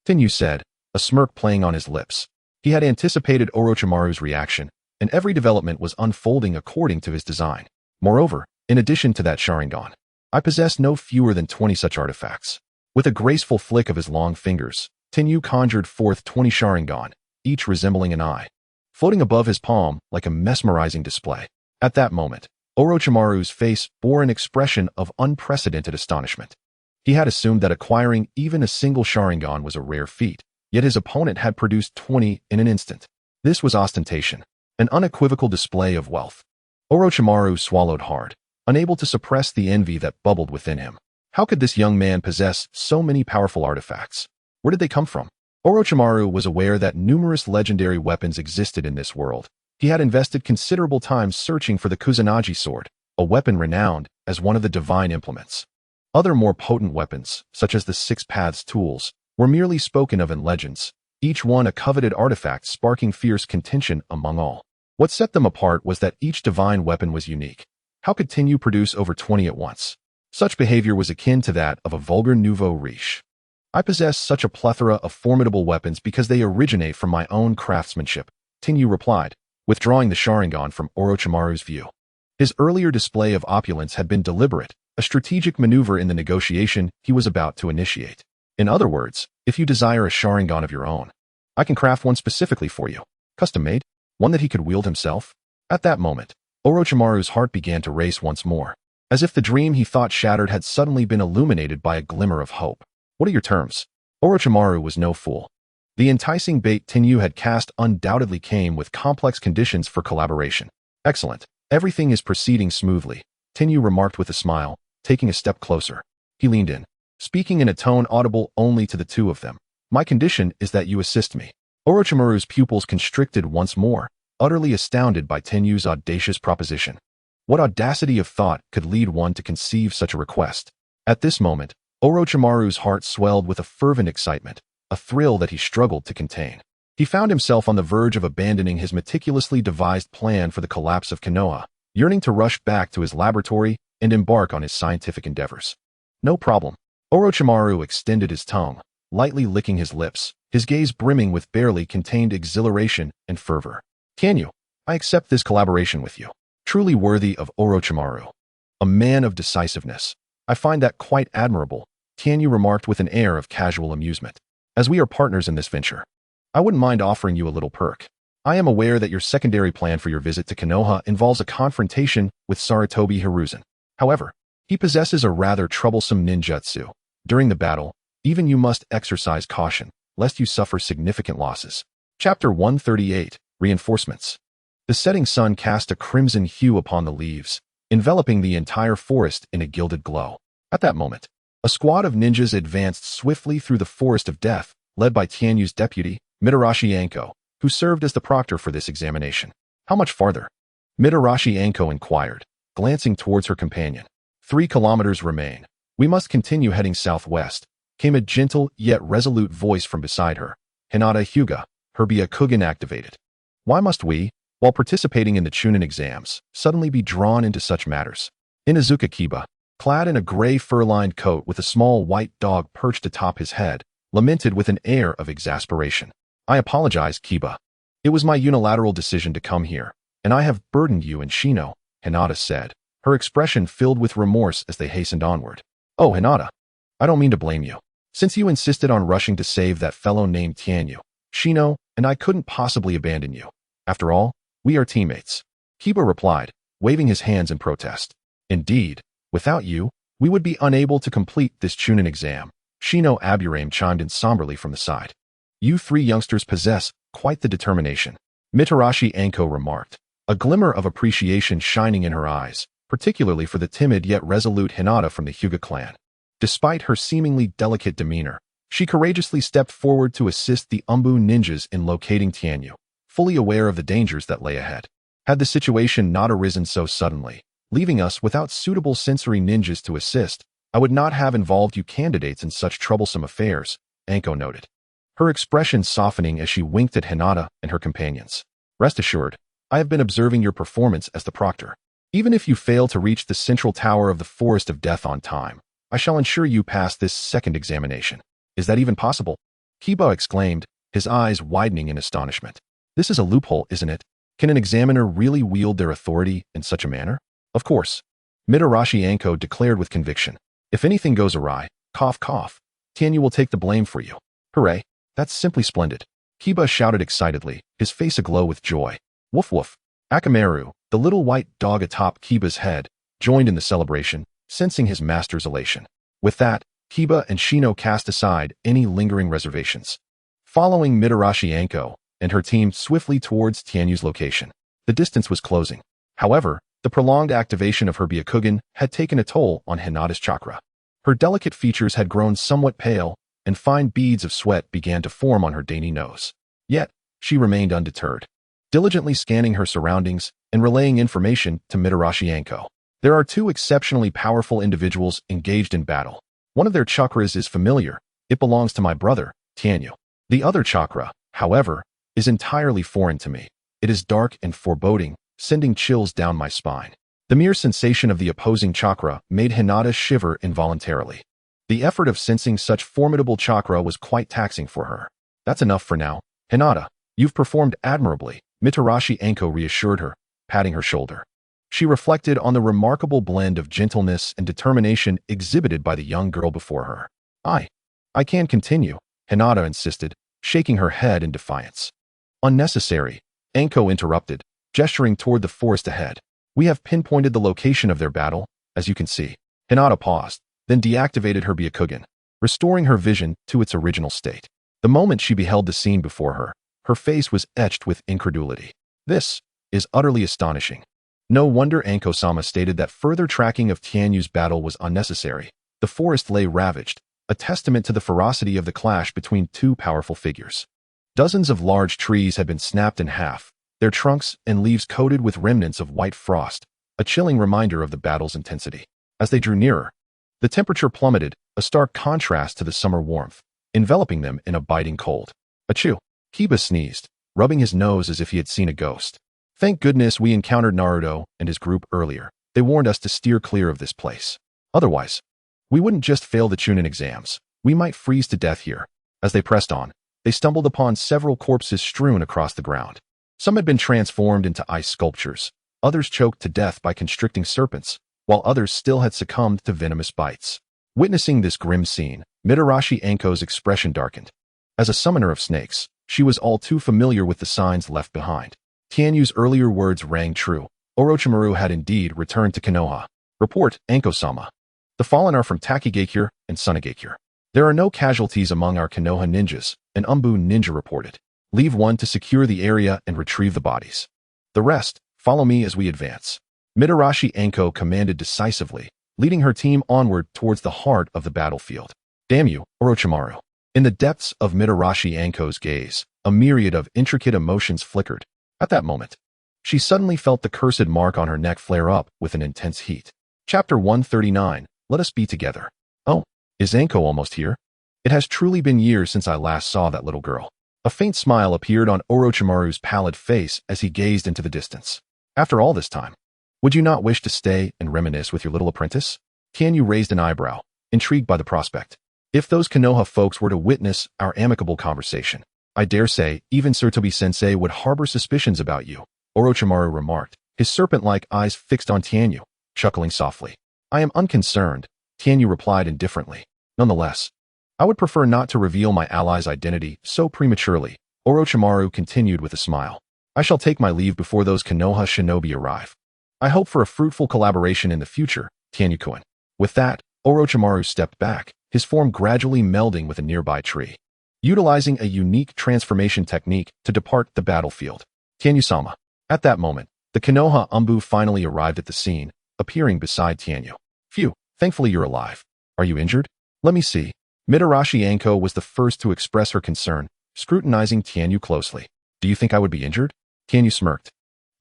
Tenyu said, a smirk playing on his lips. He had anticipated Orochimaru's reaction, and every development was unfolding according to his design. Moreover, in addition to that Sharingan, I possess no fewer than 20 such artifacts. With a graceful flick of his long fingers, Tenyu conjured forth 20 Sharingan, each resembling an eye, floating above his palm like a mesmerizing display. At that moment, Orochimaru's face bore an expression of unprecedented astonishment. He had assumed that acquiring even a single Sharingan was a rare feat, yet his opponent had produced 20 in an instant. This was ostentation, an unequivocal display of wealth. Orochimaru swallowed hard, unable to suppress the envy that bubbled within him. How could this young man possess so many powerful artifacts? Where did they come from? Orochimaru was aware that numerous legendary weapons existed in this world. He had invested considerable time searching for the Kusanagi Sword, a weapon renowned as one of the divine implements. Other more potent weapons, such as the Six Paths tools, were merely spoken of in legends, each one a coveted artifact sparking fierce contention among all. What set them apart was that each divine weapon was unique. How could Tenyu produce over 20 at once? Such behavior was akin to that of a vulgar nouveau riche. I possess such a plethora of formidable weapons because they originate from my own craftsmanship, Tenyu replied, withdrawing the Sharingan from Orochimaru's view. His earlier display of opulence had been deliberate, a strategic maneuver in the negotiation he was about to initiate. In other words, if you desire a Sharingan of your own, I can craft one specifically for you, custom-made, one that he could wield himself. At that moment, Orochimaru's heart began to race once more, as if the dream he thought shattered had suddenly been illuminated by a glimmer of hope. What are your terms? Orochimaru was no fool. The enticing bait Tenyu had cast undoubtedly came with complex conditions for collaboration. Excellent. Everything is proceeding smoothly, Tenyu remarked with a smile, taking a step closer. He leaned in, speaking in a tone audible only to the two of them. My condition is that you assist me. Orochimaru's pupils constricted once more, utterly astounded by Tenyu's audacious proposition. What audacity of thought could lead one to conceive such a request? At this moment, Orochimaru's heart swelled with a fervent excitement, a thrill that he struggled to contain. He found himself on the verge of abandoning his meticulously devised plan for the collapse of Konoha, yearning to rush back to his laboratory and embark on his scientific endeavors. No problem. Orochimaru extended his tongue, lightly licking his lips, his gaze brimming with barely contained exhilaration and fervor. Tenyu, I accept this collaboration with you. Truly worthy of Orochimaru. A man of decisiveness. I find that quite admirable, Tenyu remarked with an air of casual amusement. As we are partners in this venture, I wouldn't mind offering you a little perk. I am aware that your secondary plan for your visit to Konoha involves a confrontation with Sarutobi Hiruzen. However, he possesses a rather troublesome ninjutsu. During the battle, even you must exercise caution, lest you suffer significant losses. Chapter 138, Reinforcements. The setting sun cast a crimson hue upon the leaves, enveloping the entire forest in a gilded glow. At that moment, a squad of ninjas advanced swiftly through the forest of death, led by Tianyu's deputy, Mitarashi Anko, who served as the proctor for this examination. How much farther? Mitarashi Anko inquired, glancing towards her companion. 3 kilometers remain. We must continue heading southwest, came a gentle yet resolute voice from beside her. Hinata Hyuga, her Byakugan activated. Why must we, while participating in the Chunin exams, suddenly be drawn into such matters? Inazuka Kiba, clad in a gray fur-lined coat with a small white dog perched atop his head, lamented with an air of exasperation. I apologize, Kiba. It was my unilateral decision to come here, and I have burdened you and Shino, Hinata said, her expression filled with remorse as they hastened onward. Oh, Hinata, I don't mean to blame you. Since you insisted on rushing to save that fellow named Tianyu, Shino and I couldn't possibly abandon you. After all, we are teammates. Kiba replied, waving his hands in protest. Indeed, without you, we would be unable to complete this Chunin exam. Shino Aburame chimed in somberly from the side. You 3 youngsters possess quite the determination, Mitarashi Anko remarked, a glimmer of appreciation shining in her eyes, particularly for the timid yet resolute Hinata from the Hyuga clan. Despite her seemingly delicate demeanor, she courageously stepped forward to assist the Umbu ninjas in locating Tianyu, fully aware of the dangers that lay ahead. Had the situation not arisen so suddenly, leaving us without suitable sensory ninjas to assist, I would not have involved you candidates in such troublesome affairs, Anko noted, her expression softening as she winked at Hinata and her companions. Rest assured, I have been observing your performance as the proctor. Even if you fail to reach the central tower of the Forest of Death on time, I shall ensure you pass this second examination. Is that even possible? Kiba exclaimed, his eyes widening in astonishment. This is a loophole, isn't it? Can an examiner really wield their authority in such a manner? Of course. Mitarashi Anko declared with conviction. If anything goes awry, cough cough, Tianyu will take the blame for you. Hooray. That's simply splendid. Kiba shouted excitedly, his face aglow with joy. Woof woof. Akamaru, the little white dog atop Kiba's head, joined in the celebration, sensing his master's elation. With that, Kiba and Shino cast aside any lingering reservations. Following Mitarashi Anko and her team swiftly towards Tianyu's location. The distance was closing. However, the prolonged activation of her Byakugan had taken a toll on Hinata's chakra. Her delicate features had grown somewhat pale, and fine beads of sweat began to form on her dainty nose. Yet, she remained undeterred, diligently scanning her surroundings and relaying information to Mitarashi Anko. There are two exceptionally powerful individuals engaged in battle. One of their chakras is familiar. It belongs to my brother, Tianyu. The other chakra, however, is entirely foreign to me. It is dark and foreboding, sending chills down my spine. The mere sensation of the opposing chakra made Hinata shiver involuntarily. The effort of sensing such formidable chakra was quite taxing for her. That's enough for now. Hinata, you've performed admirably, Mitarashi Anko reassured her, patting her shoulder. She reflected on the remarkable blend of gentleness and determination exhibited by the young girl before her. I can continue, Hinata insisted, shaking her head in defiance. Unnecessary, Anko interrupted, gesturing toward the forest ahead. We have pinpointed the location of their battle, as you can see. Hinata paused, then deactivated her Byakugan, restoring her vision to its original state. The moment she beheld the scene before her, her face was etched with incredulity. This is utterly astonishing. No wonder Anko-sama stated that further tracking of Tianyu's battle was unnecessary. The forest lay ravaged, a testament to the ferocity of the clash between two powerful figures. Dozens of large trees had been snapped in half, their trunks and leaves coated with remnants of white frost, a chilling reminder of the battle's intensity. As they drew nearer, the temperature plummeted, a stark contrast to the summer warmth, enveloping them in a biting cold. Achoo! Kiba sneezed, rubbing his nose as if he had seen a ghost. Thank goodness we encountered Naruto and his group earlier. They warned us to steer clear of this place. Otherwise, we wouldn't just fail the Chunin exams. We might freeze to death here. As they pressed on, they stumbled upon several corpses strewn across the ground. Some had been transformed into ice sculptures, others choked to death by constricting serpents, while others still had succumbed to venomous bites. Witnessing this grim scene, Mitarashi Anko's expression darkened. As a summoner of snakes, she was all too familiar with the signs left behind. Tianyu's earlier words rang true. Orochimaru had indeed returned to Konoha. Report, Anko-sama. The fallen are from Takigakure and Sunagakure. There are no casualties among our Konoha ninjas, an Umbu ninja reported. Leave one to secure the area and retrieve the bodies. The rest, follow me as we advance. Mitarashi Anko commanded decisively, leading her team onward towards the heart of the battlefield. Damn you, Orochimaru. In the depths of Mitarashi Anko's gaze, a myriad of intricate emotions flickered. At that moment, she suddenly felt the cursed mark on her neck flare up with an intense heat. Chapter 139, Let Us Be Together. Oh, is Anko almost here? It has truly been years since I last saw that little girl. A faint smile appeared on Orochimaru's pallid face as he gazed into the distance. After all this time, would you not wish to stay and reminisce with your little apprentice? Tianyu raised an eyebrow, intrigued by the prospect. If those Konoha folks were to witness our amicable conversation, I dare say even Sir Tobi-sensei would harbor suspicions about you, Orochimaru remarked, his serpent-like eyes fixed on Tianyu, chuckling softly. I am unconcerned, Tianyu replied indifferently. Nonetheless, I would prefer not to reveal my ally's identity so prematurely, Orochimaru continued with a smile. I shall take my leave before those Konoha shinobi arrive. I hope for a fruitful collaboration in the future, Tianyu-kun. With that, Orochimaru stepped back, his form gradually melding with a nearby tree, utilizing a unique transformation technique to depart the battlefield. Tianyu-sama. At that moment, the Konoha Umbu finally arrived at the scene, appearing beside Tianyu. Phew, thankfully you're alive. Are you injured? Let me see. Mitarashi Anko was the first to express her concern, scrutinizing Tianyu closely. Do you think I would be injured? Tianyu smirked,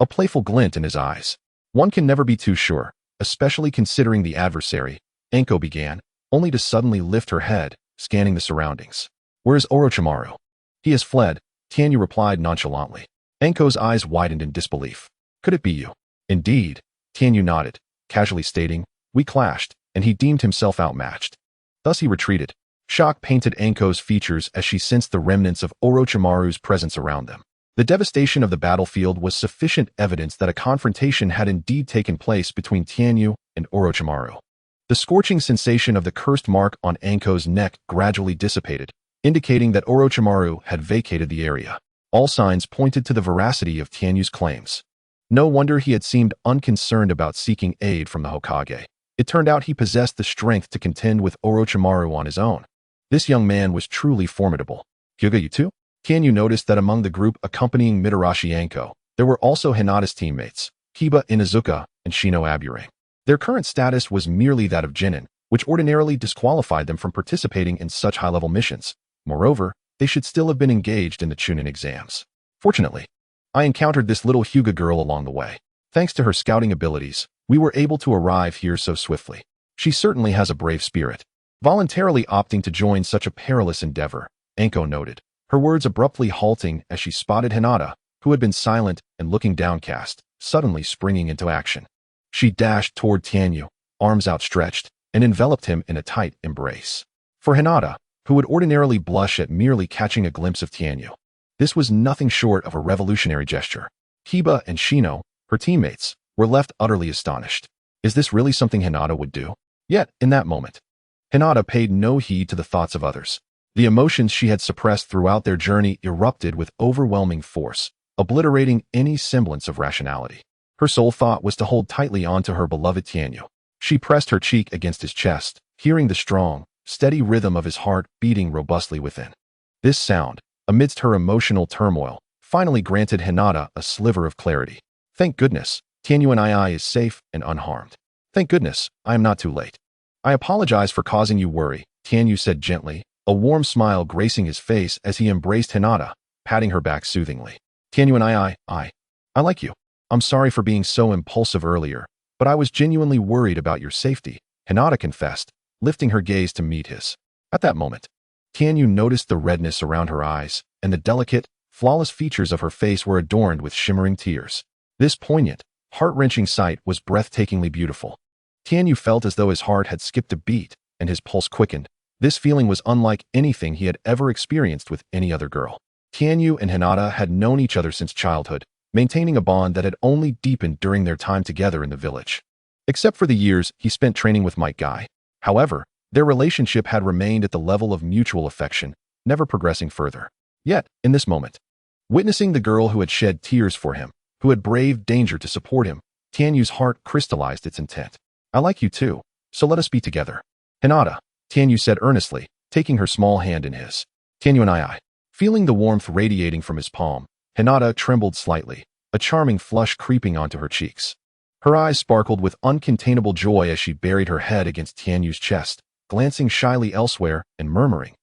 a playful glint in his eyes. One can never be too sure, especially considering the adversary, Anko began, only to suddenly lift her head, scanning the surroundings. Where is Orochimaru? He has fled, Tianyu replied nonchalantly. Anko's eyes widened in disbelief. Could it be you? Indeed, Tianyu nodded, casually stating, we clashed, and he deemed himself outmatched. Thus he retreated. Shock painted Anko's features as she sensed the remnants of Orochimaru's presence around them. The devastation of the battlefield was sufficient evidence that a confrontation had indeed taken place between Tianyu and Orochimaru. The scorching sensation of the cursed mark on Anko's neck gradually dissipated, indicating that Orochimaru had vacated the area. All signs pointed to the veracity of Tianyu's claims. No wonder he had seemed unconcerned about seeking aid from the Hokage. It turned out he possessed the strength to contend with Orochimaru on his own. This young man was truly formidable. Hyuga, you too? Tianyu noticed that among the group accompanying Mitarashi Anko, there were also Hinata's teammates, Kiba Inuzuka and Shino Aburame. Their current status was merely that of Jinin, which ordinarily disqualified them from participating in such high-level missions. Moreover, they should still have been engaged in the Chunin exams. Fortunately, I encountered this little Hyuga girl along the way. Thanks to her scouting abilities, we were able to arrive here so swiftly. She certainly has a brave spirit. Voluntarily opting to join such a perilous endeavor, Anko noted, her words abruptly halting as she spotted Hinata, who had been silent and looking downcast, suddenly springing into action. She dashed toward Tianyu, arms outstretched, and enveloped him in a tight embrace. For Hinata, who would ordinarily blush at merely catching a glimpse of Tianyu, this was nothing short of a revolutionary gesture. Kiba and Shino, her teammates, were left utterly astonished. Is this really something Hinata would do? Yet, in that moment, Hinata paid no heed to the thoughts of others. The emotions she had suppressed throughout their journey erupted with overwhelming force, obliterating any semblance of rationality. Her sole thought was to hold tightly onto her beloved Tianyu. She pressed her cheek against his chest, hearing the strong, steady rhythm of his heart beating robustly within. This sound, amidst her emotional turmoil, finally granted Hinata a sliver of clarity. Thank goodness, Tianyu and I is safe and unharmed. Thank goodness, I am not too late. I apologize for causing you worry, Tianyu said gently, a warm smile gracing his face as he embraced Hinata, patting her back soothingly. Tianyu and I like you. I'm sorry for being so impulsive earlier, but I was genuinely worried about your safety, Hinata confessed, lifting her gaze to meet his. At that moment, Tianyu noticed the redness around her eyes, and the delicate, flawless features of her face were adorned with shimmering tears. This poignant, heart-wrenching sight was breathtakingly beautiful. Tianyu felt as though his heart had skipped a beat, and his pulse quickened. This feeling was unlike anything he had ever experienced with any other girl. Tianyu and Hinata had known each other since childhood, maintaining a bond that had only deepened during their time together in the village. Except for the years he spent training with Might Guy. However, their relationship had remained at the level of mutual affection, never progressing further. Yet, in this moment, witnessing the girl who had shed tears for him, who had braved danger to support him, Tianyu's heart crystallized its intent. I like you too, so let us be together. Hinata, Tianyu said earnestly, taking her small hand in his. Tianyu and I. Feeling the warmth radiating from his palm, Hinata trembled slightly, a charming flush creeping onto her cheeks. Her eyes sparkled with uncontainable joy as she buried her head against Tianyu's chest, glancing shyly elsewhere and murmuring,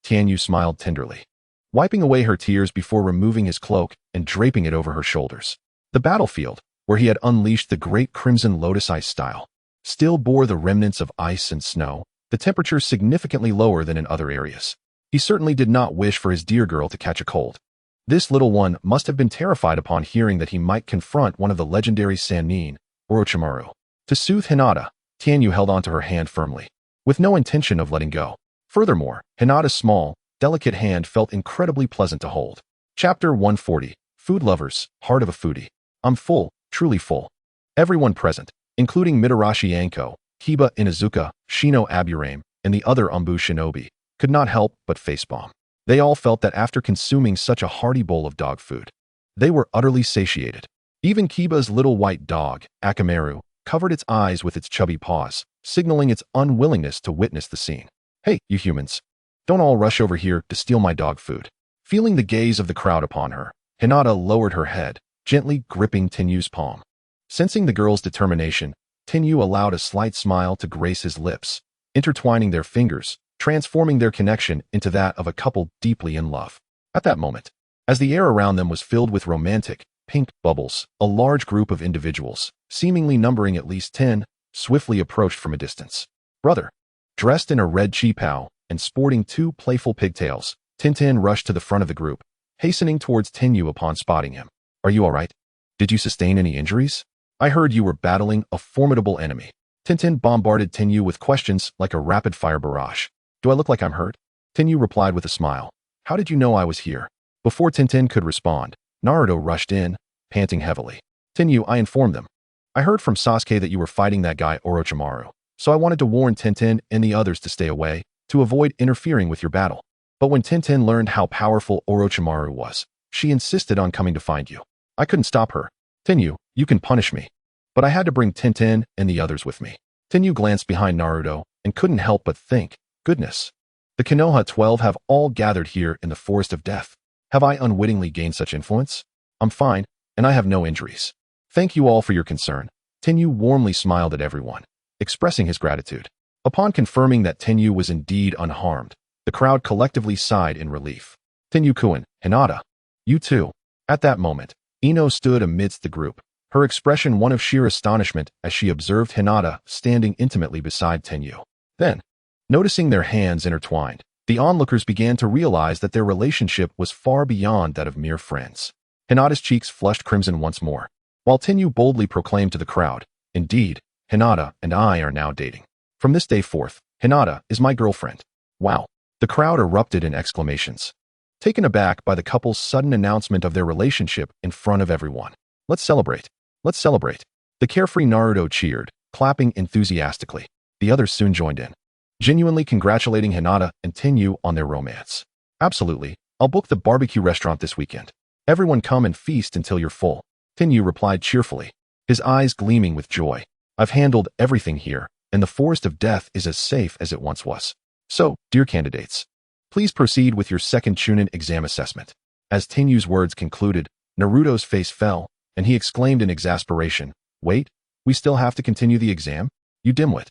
Tianyu smiled tenderly, wiping away her tears before removing his cloak and draping it over her shoulders. The battlefield, where he had unleashed the great crimson lotus ice style, still bore the remnants of ice and snow, the temperature significantly lower than in other areas. He certainly did not wish for his dear girl to catch a cold. This little one must have been terrified upon hearing that he might confront one of the legendary Sannin, Orochimaru. To soothe Hinata, Tianyu held onto her hand firmly, with no intention of letting go. Furthermore, Hinata's small, delicate hand felt incredibly pleasant to hold. Chapter 140, Food Lovers, Heart of a Foodie. I'm full, truly full. Everyone present, including Mitarashi Anko, Kiba Inuzuka, Shino Aburame, and the other Umbu shinobi, could not help but facepalm. They all felt that after consuming such a hearty bowl of dog food, they were utterly satiated. Even Kiba's little white dog, Akamaru, covered its eyes with its chubby paws, signaling its unwillingness to witness the scene. Hey, you humans. Don't all rush over here to steal my dog food. Feeling the gaze of the crowd upon her, Hinata lowered her head, gently gripping Tinyu's palm. Sensing the girl's determination, Tinyu allowed a slight smile to grace his lips, intertwining their fingers, transforming their connection into that of a couple deeply in love. At that moment, as the air around them was filled with romantic, pink bubbles, a large group of individuals, seemingly numbering at least 10, swiftly approached from a distance. Brother, dressed in a red qipao and sporting 2 playful pigtails, Tintin rushed to the front of the group, hastening towards Tinyu upon spotting him. Are you all right? Did you sustain any injuries? I heard you were battling a formidable enemy. Tintin bombarded Tinyu with questions like a rapid-fire barrage. Do I look like I'm hurt? Tinyu replied with a smile. How did you know I was here? Before Tintin could respond, Naruto rushed in, panting heavily. Tinyu, I informed them. I heard from Sasuke that you were fighting that guy Orochimaru, so I wanted to warn Tintin and the others to stay away, to avoid interfering with your battle. But when Tintin learned how powerful Orochimaru was, she insisted on coming to find you. I couldn't stop her. Tenyu, you can punish me. But I had to bring Tintin and the others with me. Tenyu glanced behind Naruto and couldn't help but think, goodness. The Konoha 12 have all gathered here in the Forest of Death. Have I unwittingly gained such influence? I'm fine, and I have no injuries. Thank you all for your concern. Tenyu warmly smiled at everyone, expressing his gratitude. Upon confirming that Tenyu was indeed unharmed, the crowd collectively sighed in relief. Tenyu-kun, Hinata. You too. At that moment, Ino stood amidst the group, her expression one of sheer astonishment as she observed Hinata standing intimately beside Tenyu. Then, noticing their hands intertwined, the onlookers began to realize that their relationship was far beyond that of mere friends. Hinata's cheeks flushed crimson once more, while Tenyu boldly proclaimed to the crowd, indeed, Hinata and I are now dating. From this day forth, Hinata is my girlfriend. Wow. The crowd erupted in exclamations, taken aback by the couple's sudden announcement of their relationship in front of everyone. Let's celebrate. Let's celebrate. The carefree Naruto cheered, clapping enthusiastically. The others soon joined in, genuinely congratulating Hinata and Tenyu on their romance. Absolutely. I'll book the barbecue restaurant this weekend. Everyone come and feast until you're full. Tenyu replied cheerfully, his eyes gleaming with joy. I've handled everything here, and the Forest of Death is as safe as it once was. So, dear candidates, please proceed with your second Chunin exam assessment. As Tenyu's words concluded, Naruto's face fell, and he exclaimed in exasperation, wait, we still have to continue the exam? You dimwit.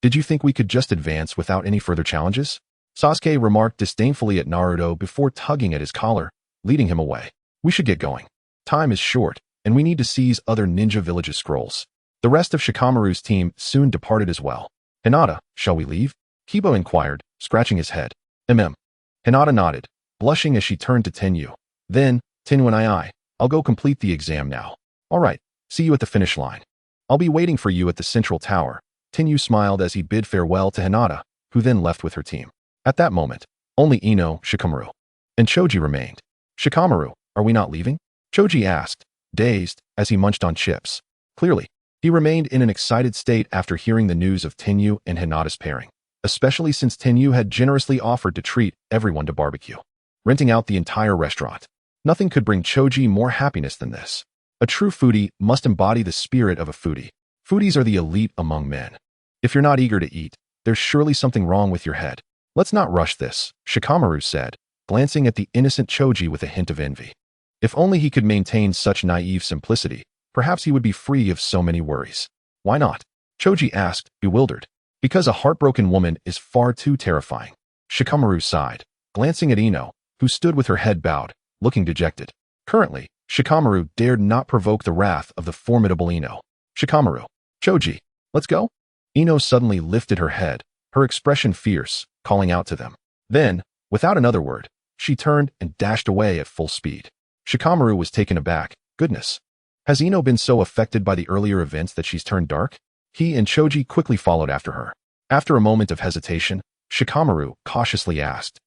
Did you think we could just advance without any further challenges? Sasuke remarked disdainfully at Naruto before tugging at his collar, leading him away. We should get going. Time is short, and we need to seize other ninja villages' scrolls. The rest of Shikamaru's team soon departed as well. Hinata, shall we leave? Kiba inquired, scratching his head. Hinata nodded, blushing as she turned to Tenyu. Then, Tenyu and I'll go complete the exam now. All right, see you at the finish line. I'll be waiting for you at the central tower. Tenyu smiled as he bid farewell to Hinata, who then left with her team. At that moment, only Ino, Shikamaru, and Choji remained. Shikamaru, are we not leaving? Choji asked, dazed, as he munched on chips. Clearly, he remained in an excited state after hearing the news of Tenyu and Hinata's pairing, especially since Tenyu had generously offered to treat everyone to barbecue, renting out the entire restaurant. Nothing could bring Choji more happiness than this. A true foodie must embody the spirit of a foodie. Foodies are the elite among men. If you're not eager to eat, there's surely something wrong with your head. Let's not rush this, Shikamaru said, glancing at the innocent Choji with a hint of envy. If only he could maintain such naive simplicity, perhaps he would be free of so many worries. Why not? Choji asked, bewildered. Because a heartbroken woman is far too terrifying. Shikamaru sighed, glancing at Ino, who stood with her head bowed, looking dejected. Currently, Shikamaru dared not provoke the wrath of the formidable Ino. Shikamaru. Choji. Let's go? Ino suddenly lifted her head, her expression fierce, calling out to them. Then, without another word, she turned and dashed away at full speed. Shikamaru was taken aback. Goodness. Has Ino been so affected by the earlier events that she's turned dark? He and Choji quickly followed after her. After a moment of hesitation, Shikamaru cautiously asked,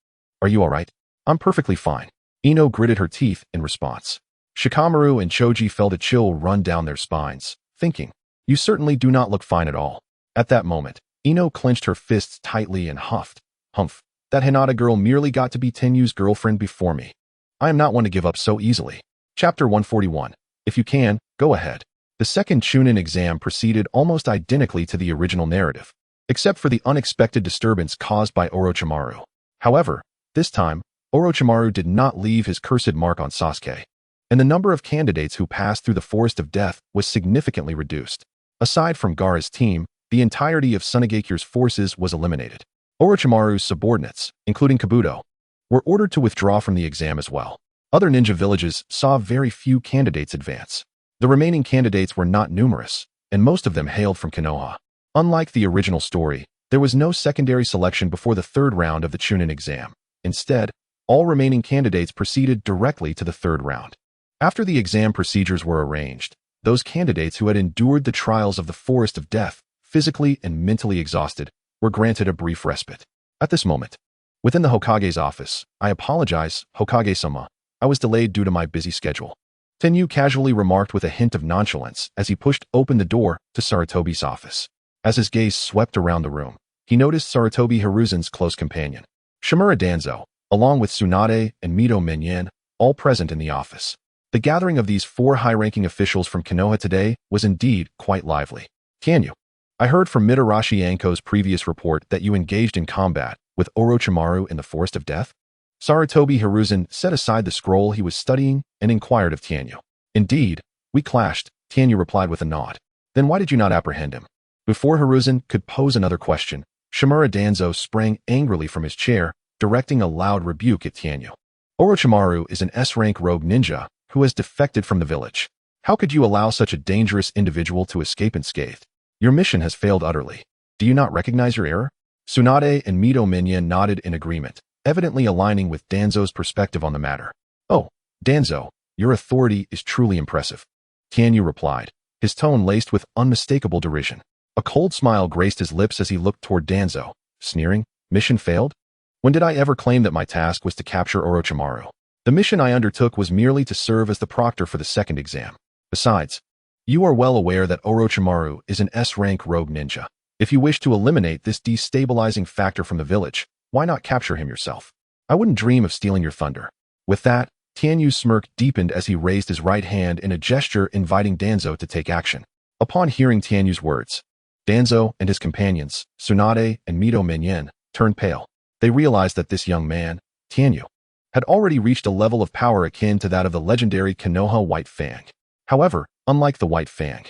are you all right? I'm perfectly fine. Ino gritted her teeth in response. Shikamaru and Choji felt a chill run down their spines, thinking, you certainly do not look fine at all. At that moment, Ino clenched her fists tightly and huffed, humph, that Hinata girl merely got to be Tenyu's girlfriend before me. I am not one to give up so easily. Chapter 141. If you can, go ahead. The second Chunin exam proceeded almost identically to the original narrative, except for the unexpected disturbance caused by Orochimaru. However, this time, Orochimaru did not leave his cursed mark on Sasuke, and the number of candidates who passed through the Forest of Death was significantly reduced. Aside from Gaara's team, the entirety of Tsunagekyu's forces was eliminated. Orochimaru's subordinates, including Kabuto, were ordered to withdraw from the exam as well. Other ninja villages saw very few candidates advance. The remaining candidates were not numerous, and most of them hailed from Konoha. Unlike the original story, there was no secondary selection before the third round of the Chunin exam. Instead, all remaining candidates proceeded directly to the third round. After the exam procedures were arranged, those candidates who had endured the trials of the Forest of Death, physically and mentally exhausted, were granted a brief respite. At this moment, within the Hokage's office, I apologize, Hokage-sama. I was delayed due to my busy schedule. Tenyu casually remarked with a hint of nonchalance as he pushed open the door to Sarutobi's office. As his gaze swept around the room, he noticed Sarutobi Hiruzen's close companion, Shimura Danzo, along with Tsunade and Mito Minyan, all present in the office. The gathering of these four high-ranking officials from Konoha today was indeed quite lively. Tanyu, I heard from Mitarashi Anko's previous report that you engaged in combat with Orochimaru in the Forest of Death. Sarutobi Hiruzen set aside the scroll he was studying and inquired of Tanyu. Indeed, we clashed, Tanyu replied with a nod. Then why did you not apprehend him? Before Hiruzen could pose another question, Shimura Danzo sprang angrily from his chair, directing a loud rebuke at Tanyu. Orochimaru is an S-rank rogue ninja who has defected from the village. How could you allow such a dangerous individual to escape unscathed? Your mission has failed utterly. Do you not recognize your error? Tsunade and Mito Minyan nodded in agreement, evidently aligning with Danzo's perspective on the matter. Oh, Danzo, your authority is truly impressive. Tanyu replied, his tone laced with unmistakable derision. A cold smile graced his lips as he looked toward Danzo, sneering, mission failed? When did I ever claim that my task was to capture Orochimaru? The mission I undertook was merely to serve as the proctor for the second exam. Besides, you are well aware that Orochimaru is an S-rank rogue ninja. If you wish to eliminate this destabilizing factor from the village, why not capture him yourself? I wouldn't dream of stealing your thunder. With that, Tanyu's smirk deepened as he raised his right hand in a gesture inviting Danzo to take action. Upon hearing Tanyu's words, Danzo and his companions, Tsunade and Mito Minyan, turned pale. They realized that this young man, Tanyu, had already reached a level of power akin to that of the legendary Konoha White Fang. However, unlike the White Fang,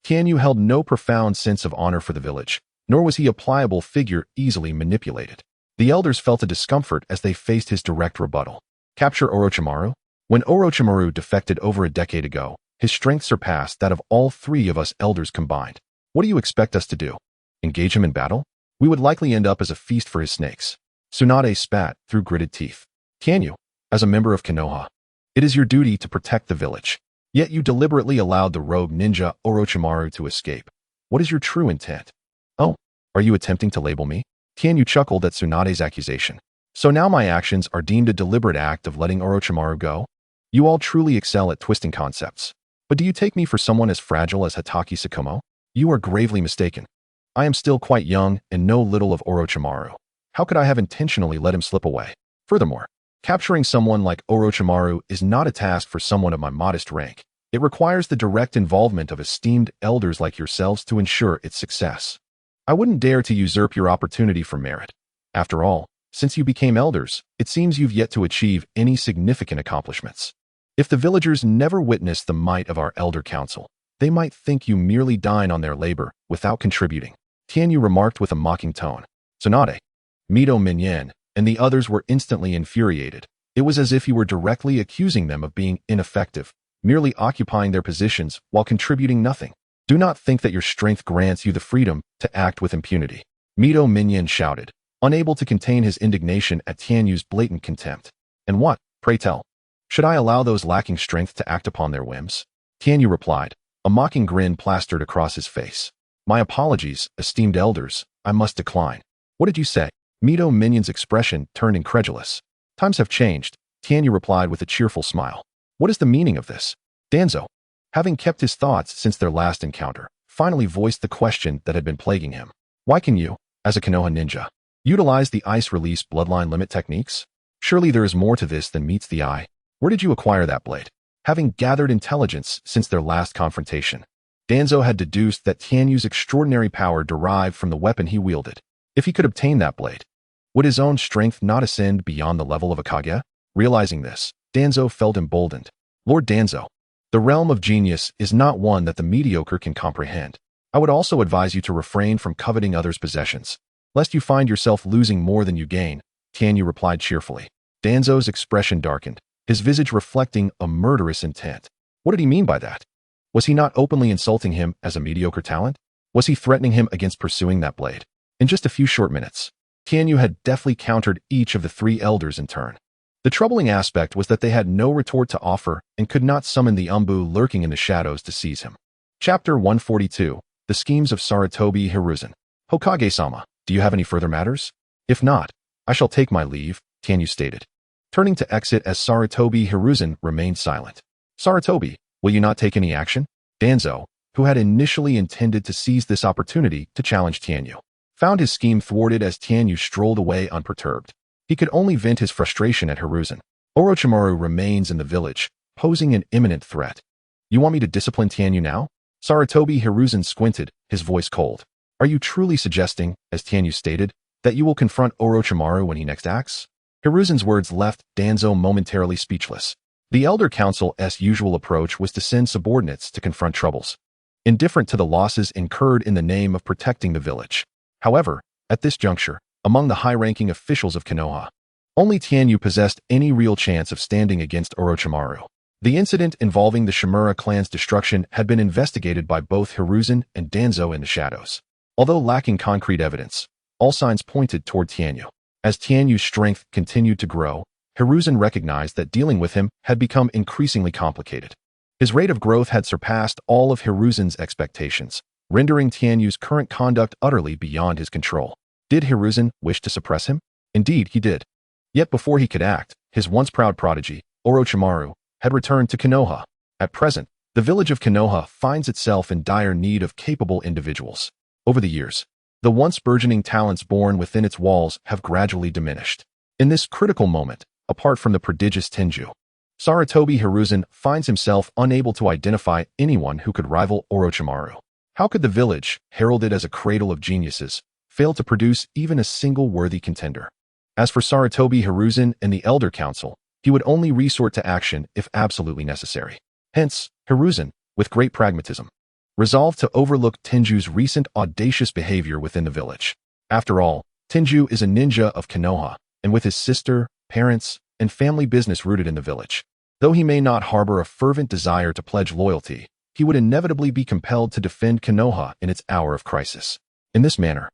Tanyu held no profound sense of honor for the village, nor was he a pliable figure easily manipulated. The elders felt a discomfort as they faced his direct rebuttal. Capture Orochimaru? When Orochimaru defected over a decade ago, his strength surpassed that of all three of us elders combined. What do you expect us to do? Engage him in battle? We would likely end up as a feast for his snakes. Tsunade spat through gritted teeth. Tanyu, as a member of Konoha, it is your duty to protect the village. Yet you deliberately allowed the rogue ninja Orochimaru to escape. What is your true intent? Oh, are you attempting to label me? Tanyu chuckled at Tsunade's accusation. So now my actions are deemed a deliberate act of letting Orochimaru go? You all truly excel at twisting concepts. But do you take me for someone as fragile as Hatake Tsukumo? You are gravely mistaken. I am still quite young and know little of Orochimaru. How could I have intentionally let him slip away? Furthermore, capturing someone like Orochimaru is not a task for someone of my modest rank. It requires the direct involvement of esteemed elders like yourselves to ensure its success. I wouldn't dare to usurp your opportunity for merit. After all, since you became elders, it seems you've yet to achieve any significant accomplishments. If the villagers never witness the might of our elder council, they might think you merely dine on their labor without contributing. Tanyu remarked with a mocking tone. Tsunade, Mito Minyan, and the others were instantly infuriated. It was as if he were directly accusing them of being ineffective, merely occupying their positions while contributing nothing. Do not think that your strength grants you the freedom to act with impunity. Mito Minyan shouted, unable to contain his indignation at Tanyu's blatant contempt. And what, pray tell? Should I allow those lacking strength to act upon their whims? Tanyu replied, a mocking grin plastered across his face. My apologies, esteemed elders, I must decline. What did you say? Mito Minyan's expression turned incredulous. Times have changed, Tanyu replied with a cheerful smile. What is the meaning of this? Danzo, having kept his thoughts since their last encounter, finally voiced the question that had been plaguing him. Why can you, as a Konoha ninja, utilize the ice release bloodline limit techniques? Surely there is more to this than meets the eye. Where did you acquire that blade? Having gathered intelligence since their last confrontation, Danzo had deduced that Tanyu's extraordinary power derived from the weapon he wielded. If he could obtain that blade, would his own strength not ascend beyond the level of a Kage? Realizing this, Danzo felt emboldened. Lord Danzo, the realm of genius is not one that the mediocre can comprehend. I would also advise you to refrain from coveting others' possessions, lest you find yourself losing more than you gain, Tanyu replied cheerfully. Danzo's expression darkened, his visage reflecting a murderous intent. What did he mean by that? Was he not openly insulting him as a mediocre talent? Was he threatening him against pursuing that blade? In just a few short minutes, Tanyu had deftly countered each of the three elders in turn. The troubling aspect was that they had no retort to offer and could not summon the Umbu lurking in the shadows to seize him. Chapter 142, The Schemes of Sarutobi Hiruzen. Hokage-sama, do you have any further matters? If not, I shall take my leave, Tanyu stated, turning to exit as Sarutobi Hiruzen remained silent. Sarutobi, will you not take any action? Danzo, who had initially intended to seize this opportunity to challenge Tanyu, found his scheme thwarted as Tanyu strolled away unperturbed. He could only vent his frustration at Hiruzen. Orochimaru remains in the village, posing an imminent threat. You want me to discipline Tianyu now? Sarutobi Hiruzen squinted, his voice cold. Are you truly suggesting, as Tianyu stated, that you will confront Orochimaru when he next acts? Hiruzen's words left Danzo momentarily speechless. The Elder Council's usual approach was to send subordinates to confront troubles, indifferent to the losses incurred in the name of protecting the village. However, at this juncture, among the high-ranking officials of Konoha, only Tianyu possessed any real chance of standing against Orochimaru. The incident involving the Shimura clan's destruction had been investigated by both Hiruzen and Danzo in the shadows. Although lacking concrete evidence, all signs pointed toward Tianyu. As Tianyu's strength continued to grow, Hiruzen recognized that dealing with him had become increasingly complicated. His rate of growth had surpassed all of Hiruzen's expectations, rendering Tianyu's current conduct utterly beyond his control. Did Hiruzen wish to suppress him? Indeed, he did. Yet before he could act, his once proud prodigy, Orochimaru, had returned to Konoha. At present, the village of Konoha finds itself in dire need of capable individuals. Over the years, the once burgeoning talents born within its walls have gradually diminished. In this critical moment, apart from the prodigious Tenju, Sarutobi Hiruzen finds himself unable to identify anyone who could rival Orochimaru. How could the village, heralded as a cradle of geniuses, fail to produce even a single worthy contender? As for Sarutobi Hiruzen and the Elder Council, he would only resort to action if absolutely necessary. Hence, Hiruzen, with great pragmatism, resolved to overlook Tenju's recent audacious behavior within the village. After all, Tenju is a ninja of Konoha, and with his sister, parents, and family business rooted in the village. Though he may not harbor a fervent desire to pledge loyalty, he would inevitably be compelled to defend Konoha in its hour of crisis. In this manner,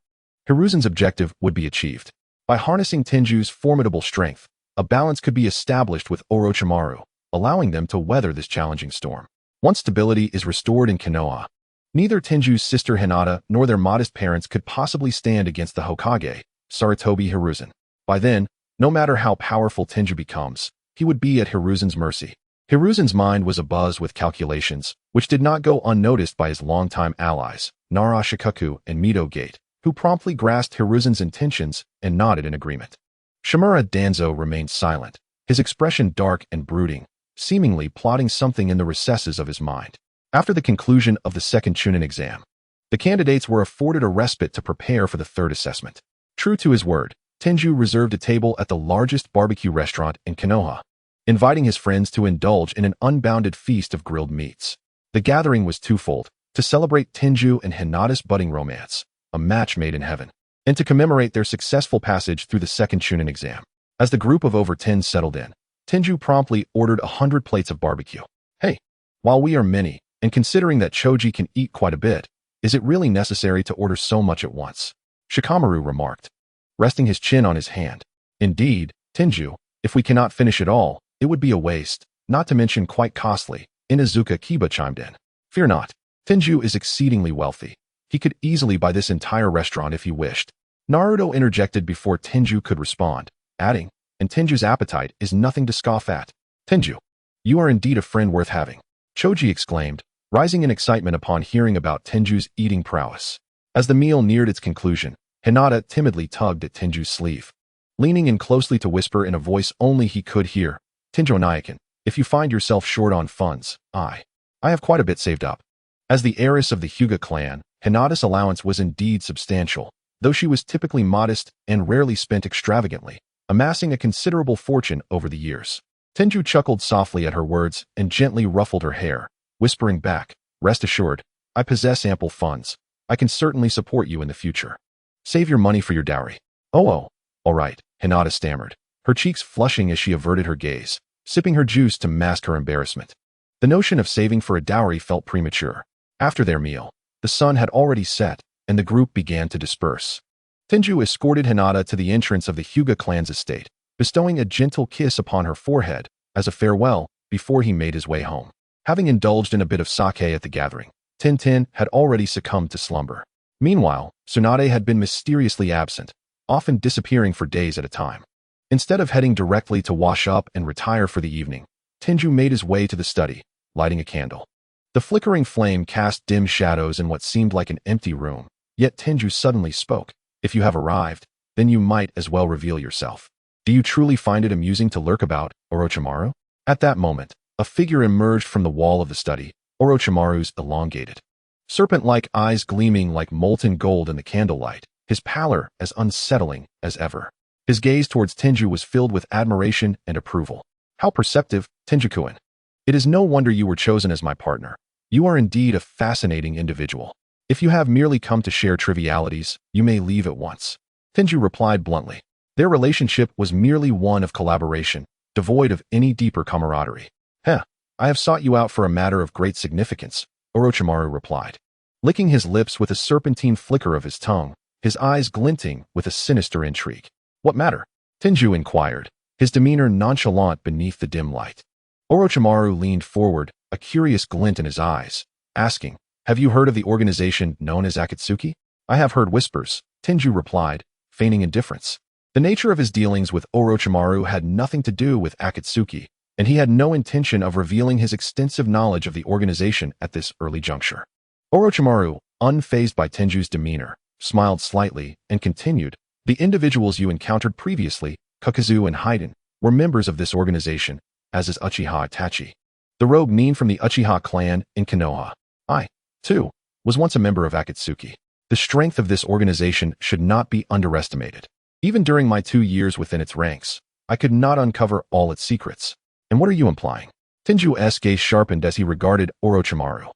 Hiruzen's objective would be achieved. By harnessing Tenju's formidable strength, a balance could be established with Orochimaru, allowing them to weather this challenging storm. Once stability is restored in Konoha, neither Tenju's sister Hinata nor their modest parents could possibly stand against the Hokage, Sarutobi Hiruzen. By then, no matter how powerful Tenju becomes, he would be at Hiruzen's mercy. Hiruzen's mind was abuzz with calculations, which did not go unnoticed by his longtime allies, Nara Shikaku and Mito Gate, who promptly grasped Hiruzen's intentions and nodded in agreement. Shimura Danzo remained silent, his expression dark and brooding, seemingly plotting something in the recesses of his mind. After the conclusion of the second Chunin exam, the candidates were afforded a respite to prepare for the third assessment. True to his word, Tenju reserved a table at the largest barbecue restaurant in Konoha, inviting his friends to indulge in an unbounded feast of grilled meats. The gathering was twofold: to celebrate Tenju and Hinata's budding romance, a match made in heaven, and to commemorate their successful passage through the second Chunin exam. As the group of over 10 settled in, Tenju promptly ordered 100 plates of barbecue. Hey, while we are many, and considering that Choji can eat quite a bit, is it really necessary to order so much at once? Shikamaru remarked, resting his chin on his hand. Indeed, Tenju, if we cannot finish it all, it would be a waste, not to mention quite costly. Inazuka Kiba chimed in. Fear not, Tenju is exceedingly wealthy. He could easily buy this entire restaurant if he wished. Naruto interjected before Tenju could respond, adding, and Tenju's appetite is nothing to scoff at. Tenju, you are indeed a friend worth having, Choji exclaimed, rising in excitement upon hearing about Tenju's eating prowess. As the meal neared its conclusion, Hinata timidly tugged at Tenju's sleeve, leaning in closely to whisper in a voice only he could hear, Tenjo Nyakin, if you find yourself short on funds, I have quite a bit saved up. As the heiress of the Hyuga clan, Hinata's allowance was indeed substantial, though she was typically modest and rarely spent extravagantly, amassing a considerable fortune over the years. Tenju chuckled softly at her words and gently ruffled her hair, whispering back, rest assured, I possess ample funds. I can certainly support you in the future. Save your money for your dowry. Oh, all right, Hinata stammered, her cheeks flushing as she averted her gaze, sipping her juice to mask her embarrassment. The notion of saving for a dowry felt premature. After their meal, the sun had already set, and the group began to disperse. Tenju escorted Hinata to the entrance of the Hyuga clan's estate, bestowing a gentle kiss upon her forehead as a farewell before he made his way home. Having indulged in a bit of sake at the gathering, Tintin had already succumbed to slumber. Meanwhile, Tsunade had been mysteriously absent, often disappearing for days at a time. Instead of heading directly to wash up and retire for the evening, Tenju made his way to the study, lighting a candle. The flickering flame cast dim shadows in what seemed like an empty room, yet Tenju suddenly spoke. If you have arrived, then you might as well reveal yourself. Do you truly find it amusing to lurk about, Orochimaru? At that moment, a figure emerged from the wall of the study, Orochimaru's elongated, serpent-like eyes gleaming like molten gold in the candlelight, his pallor as unsettling as ever. His gaze towards Tenju was filled with admiration and approval. How perceptive, Tenju-kun. It is no wonder you were chosen as my partner. You are indeed a fascinating individual. If you have merely come to share trivialities, you may leave at once. Tenju replied bluntly. Their relationship was merely one of collaboration, devoid of any deeper camaraderie. Heh, I have sought you out for a matter of great significance, Orochimaru replied, licking his lips with a serpentine flicker of his tongue, his eyes glinting with a sinister intrigue. What matter? Tenju inquired, his demeanor nonchalant beneath the dim light. Orochimaru leaned forward, a curious glint in his eyes, asking, Have you heard of the organization known as Akatsuki? I have heard whispers, Tenju replied, feigning indifference. The nature of his dealings with Orochimaru had nothing to do with Akatsuki, and he had no intention of revealing his extensive knowledge of the organization at this early juncture. Orochimaru, unfazed by Tenju's demeanor, smiled slightly and continued, The individuals you encountered previously, Kakazu and Haiden, were members of this organization, as is Uchiha Itachi, the rogue nin from the Uchiha clan in Konoha. I, too, was once a member of Akatsuki. The strength of this organization should not be underestimated. Even during my 2 years within its ranks, I could not uncover all its secrets. And what are you implying? Tenju's gaze sharpened as he regarded Orochimaru.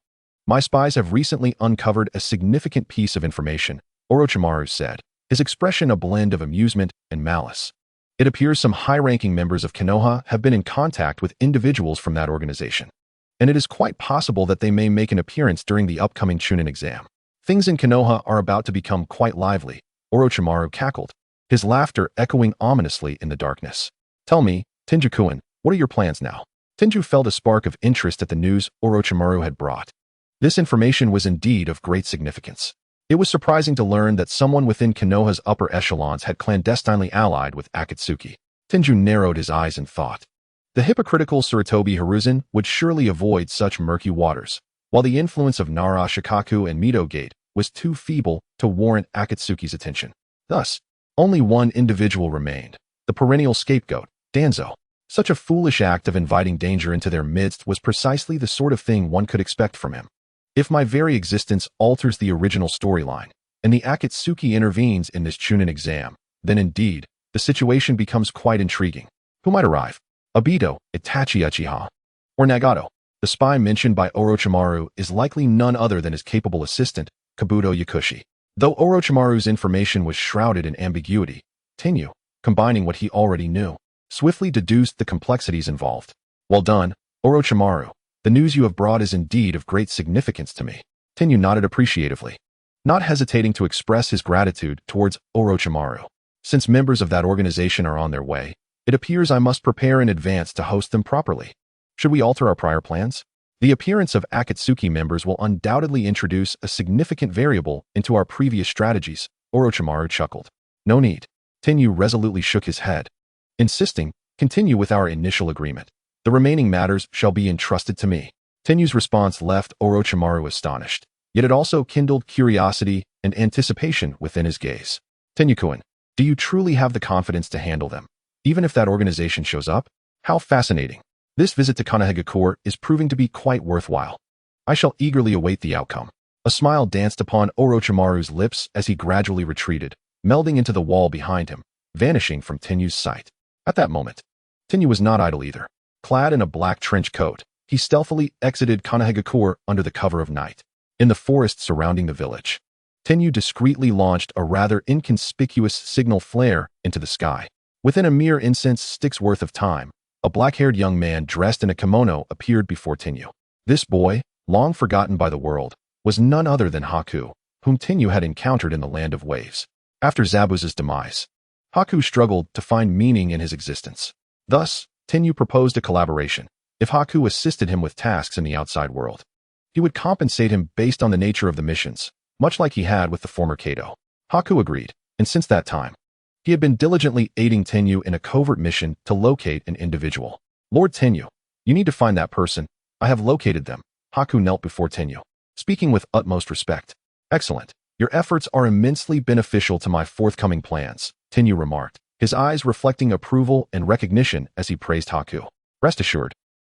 My spies have recently uncovered a significant piece of information, Orochimaru said, his expression a blend of amusement and malice. It appears some high-ranking members of Konoha have been in contact with individuals from that organization, and it is quite possible that they may make an appearance during the upcoming Chunin exam. Things in Konoha are about to become quite lively, Orochimaru cackled, his laughter echoing ominously in the darkness. Tell me, Tenju-kun, what are your plans now? Tenju felt a spark of interest at the news Orochimaru had brought. This information was indeed of great significance. It was surprising to learn that someone within Konoha's upper echelons had clandestinely allied with Akatsuki. Tenju narrowed his eyes in thought. The hypocritical Sarutobi Hiruzen would surely avoid such murky waters, while the influence of Nara Shikaku and Mito Gate was too feeble to warrant Akatsuki's attention. Thus, only one individual remained, the perennial scapegoat, Danzo. Such a foolish act of inviting danger into their midst was precisely the sort of thing one could expect from him. If my very existence alters the original storyline, and the Akatsuki intervenes in this Chunin exam, then indeed, the situation becomes quite intriguing. Who might arrive? Obito, Itachi Uchiha, or Nagato? The spy mentioned by Orochimaru is likely none other than his capable assistant, Kabuto Yakushi. Though Orochimaru's information was shrouded in ambiguity, Tenyu, combining what he already knew, swiftly deduced the complexities involved. Well done, Orochimaru. The news you have brought is indeed of great significance to me. Tenyu nodded appreciatively, not hesitating to express his gratitude towards Orochimaru. Since members of that organization are on their way, it appears I must prepare in advance to host them properly. Should we alter our prior plans? The appearance of Akatsuki members will undoubtedly introduce a significant variable into our previous strategies, Orochimaru chuckled. No need. Tenyu resolutely shook his head, insisting, continue with our initial agreement. The remaining matters shall be entrusted to me. Tenyu's response left Orochimaru astonished, yet it also kindled curiosity and anticipation within his gaze. Tenyu-kun, do you truly have the confidence to handle them, even if that organization shows up? How fascinating. This visit to Konoha is proving to be quite worthwhile. I shall eagerly await the outcome. A smile danced upon Orochimaru's lips as he gradually retreated, melding into the wall behind him, vanishing from Tenyu's sight. At that moment, Tenyu was not idle either. Clad in a black trench coat, he stealthily exited Konoha under the cover of night. In the forest surrounding the village, Tenyu discreetly launched a rather inconspicuous signal flare into the sky. Within a mere incense stick's worth of time, a black-haired young man dressed in a kimono appeared before Tenyu. This boy, long forgotten by the world, was none other than Haku, whom Tenyu had encountered in the Land of Waves. After Zabuza's demise, Haku struggled to find meaning in his existence. Thus, Tenyu proposed a collaboration. If Haku assisted him with tasks in the outside world, he would compensate him based on the nature of the missions, much like he had with the former Kato. Haku agreed, and since that time, he had been diligently aiding Tenyu in a covert mission to locate an individual. Lord Tenyu, you need to find that person. I have located them. Haku knelt before Tenyu, speaking with utmost respect. Excellent. Your efforts are immensely beneficial to my forthcoming plans, Tenyu remarked, his eyes reflecting approval and recognition as he praised Haku. Rest assured,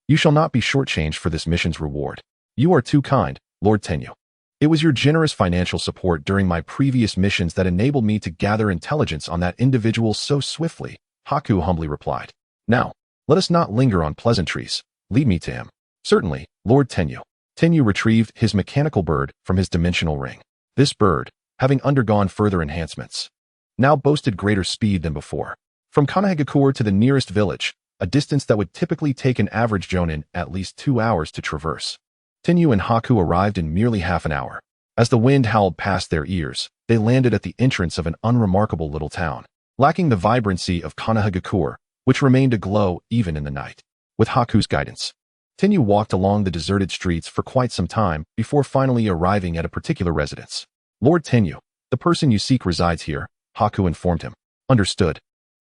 you shall not be shortchanged for this mission's reward. You are too kind, Lord Tenyu. It was your generous financial support during my previous missions that enabled me to gather intelligence on that individual so swiftly, Haku humbly replied. Now, let us not linger on pleasantries. Lead me to him. Certainly, Lord Tenyu. Tenyu retrieved his mechanical bird from his dimensional ring. This bird, having undergone further enhancements, now boasted greater speed than before. From Konoha to the nearest village, a distance that would typically take an average jonin at least 2 hours to traverse, Tenyu and Haku arrived in merely half an hour. As the wind howled past their ears, they landed at the entrance of an unremarkable little town, lacking the vibrancy of Konoha, which remained aglow even in the night. With Haku's guidance, Tenyu walked along the deserted streets for quite some time before finally arriving at a particular residence. Lord Tenyu, the person you seek resides here, Haku informed him. Understood.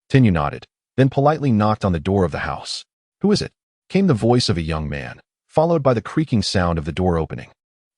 Tenyu nodded, then politely knocked on the door of the house. Who is it? Came the voice of a young man, followed by the creaking sound of the door opening.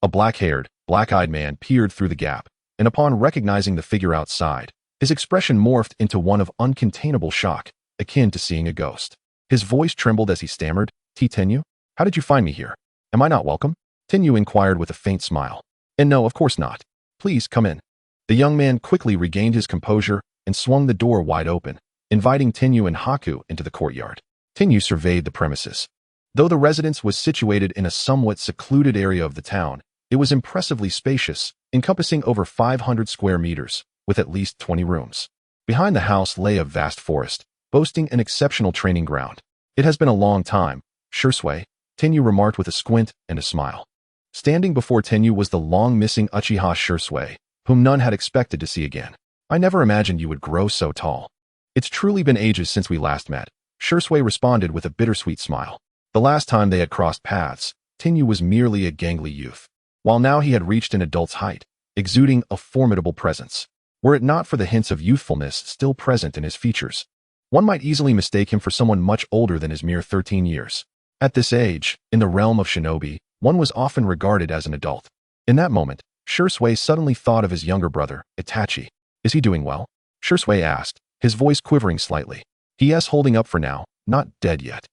A black-haired, black-eyed man peered through the gap, and upon recognizing the figure outside, his expression morphed into one of uncontainable shock, akin to seeing a ghost. His voice trembled as he stammered, Tenyu? How did you find me here? Am I not welcome? Tenyu inquired with a faint smile. And no, of course not. Please come in. The young man quickly regained his composure and swung the door wide open, inviting Tenyu and Haku into the courtyard. Tenyu surveyed the premises. Though the residence was situated in a somewhat secluded area of the town, it was impressively spacious, encompassing over 500 square meters, with at least 20 rooms. Behind the house lay a vast forest, boasting an exceptional training ground. It has been a long time, Shursui, Tenyu remarked with a squint and a smile. Standing before Tenyu was the long-missing Uchiha Shursui, whom none had expected to see again. I never imagined you would grow so tall. It's truly been ages since we last met, Shursui responded with a bittersweet smile. The last time they had crossed paths, Tenyu was merely a gangly youth, while now he had reached an adult's height, exuding a formidable presence. Were it not for the hints of youthfulness still present in his features, one might easily mistake him for someone much older than his mere 13 years. At this age, in the realm of shinobi, one was often regarded as an adult. In that moment, Shursui suddenly thought of his younger brother, Itachi. Is he doing well? Shursui asked, his voice quivering slightly. He is holding up for now, not dead yet.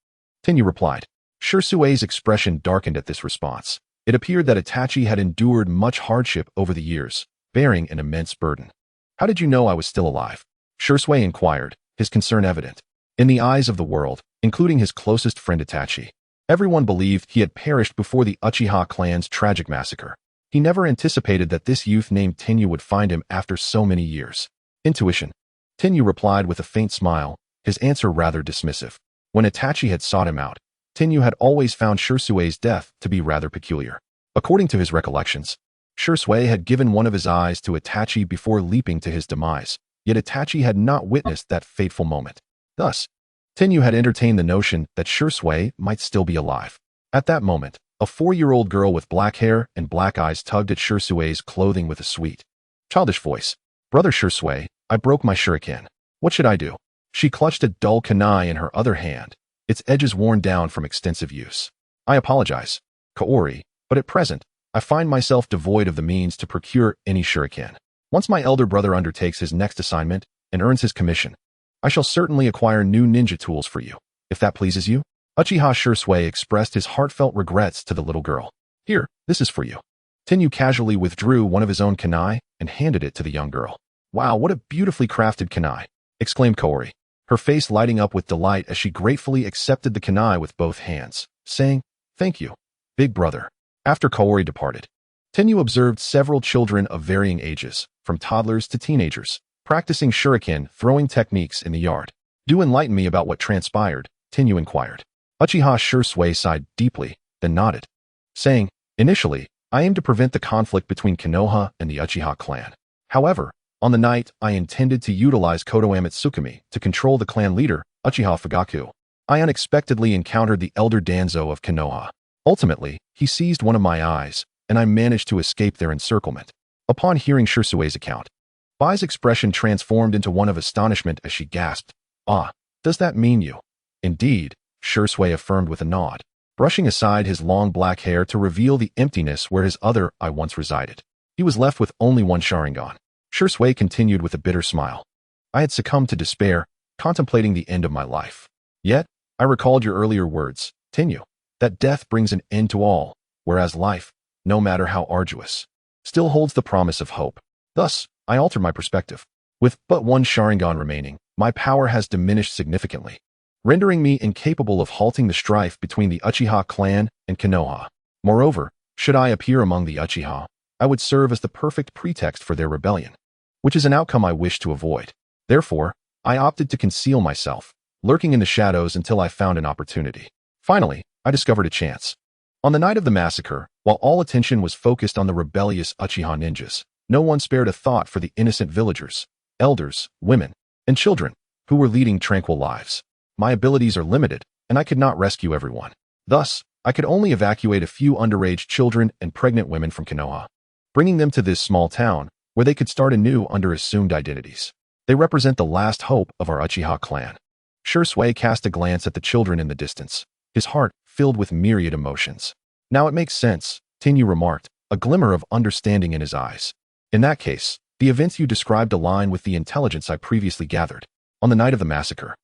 Tenyu replied. Shursui's expression darkened at this response. It appeared that Itachi had endured much hardship over the years, bearing an immense burden. How did you know I was still alive? Shursui inquired, his concern evident. In the eyes of the world, including his closest friend Itachi, everyone believed he had perished before the Uchiha clan's tragic massacre. He never anticipated that this youth named Tenyu would find him after so many years. Intuition. Tenyu replied with a faint smile, his answer rather dismissive. When Itachi had sought him out, Tenyu had always found Shursui's death to be rather peculiar. According to his recollections, Shursui had given one of his eyes to Itachi before leaping to his demise, yet Itachi had not witnessed that fateful moment. Thus, Tenyu had entertained the notion that Shursui might still be alive. At that moment, a 4-year-old girl with black hair and black eyes tugged at Shursui's clothing with a sweet, childish voice. Brother Shursui, I broke my shuriken. What should I do? She clutched a dull kunai in her other hand, its edges worn down from extensive use. I apologize, Kaori, but at present, I find myself devoid of the means to procure any shuriken. Once my elder brother undertakes his next assignment and earns his commission, I shall certainly acquire new ninja tools for you, if that pleases you. Uchiha Shursui expressed his heartfelt regrets to the little girl. Here, this is for you. Tenyu casually withdrew one of his own kunai and handed it to the young girl. Wow, what a beautifully crafted kunai, exclaimed Kaori, her face lighting up with delight as she gratefully accepted the kunai with both hands, saying, Thank you, big brother. After Kaori departed, Tenyu observed several children of varying ages, from toddlers to teenagers, practicing shuriken throwing techniques in the yard. Do enlighten me about what transpired, Tenyu inquired. Uchiha Shursui sighed deeply, then nodded, saying, Initially, I aimed to prevent the conflict between Konoha and the Uchiha clan. However, on the night I intended to utilize Kodo Amitsukami to control the clan leader, Uchiha Fugaku, I unexpectedly encountered the elder Danzo of Konoha. Ultimately, he seized one of my eyes, and I managed to escape their encirclement. Upon hearing Shursui's account, Bai's expression transformed into one of astonishment as she gasped, Ah, does that mean you? Indeed, Shursui affirmed with a nod, brushing aside his long black hair to reveal the emptiness where his other eye once resided. He was left with only one Sharingan. Shursui continued with a bitter smile. I had succumbed to despair, contemplating the end of my life. Yet, I recalled your earlier words, Tenyu, that death brings an end to all, whereas life, no matter how arduous, still holds the promise of hope. Thus, I altered my perspective. With but one Sharingan remaining, my power has diminished significantly, rendering me incapable of halting the strife between the Uchiha clan and Konoha. Moreover, should I appear among the Uchiha, I would serve as the perfect pretext for their rebellion, which is an outcome I wish to avoid. Therefore, I opted to conceal myself, lurking in the shadows until I found an opportunity. Finally, I discovered a chance. On the night of the massacre, while all attention was focused on the rebellious Uchiha ninjas, no one spared a thought for the innocent villagers, elders, women, and children who were leading tranquil lives. My abilities are limited, and I could not rescue everyone. Thus, I could only evacuate a few underage children and pregnant women from Konoha, bringing them to this small town where they could start anew under assumed identities. They represent the last hope of our Uchiha clan. Shisui cast a glance at the children in the distance, his heart filled with myriad emotions. Now it makes sense, Tenyu remarked, a glimmer of understanding in his eyes. In that case, the events you described align with the intelligence I previously gathered. On the night of the massacre,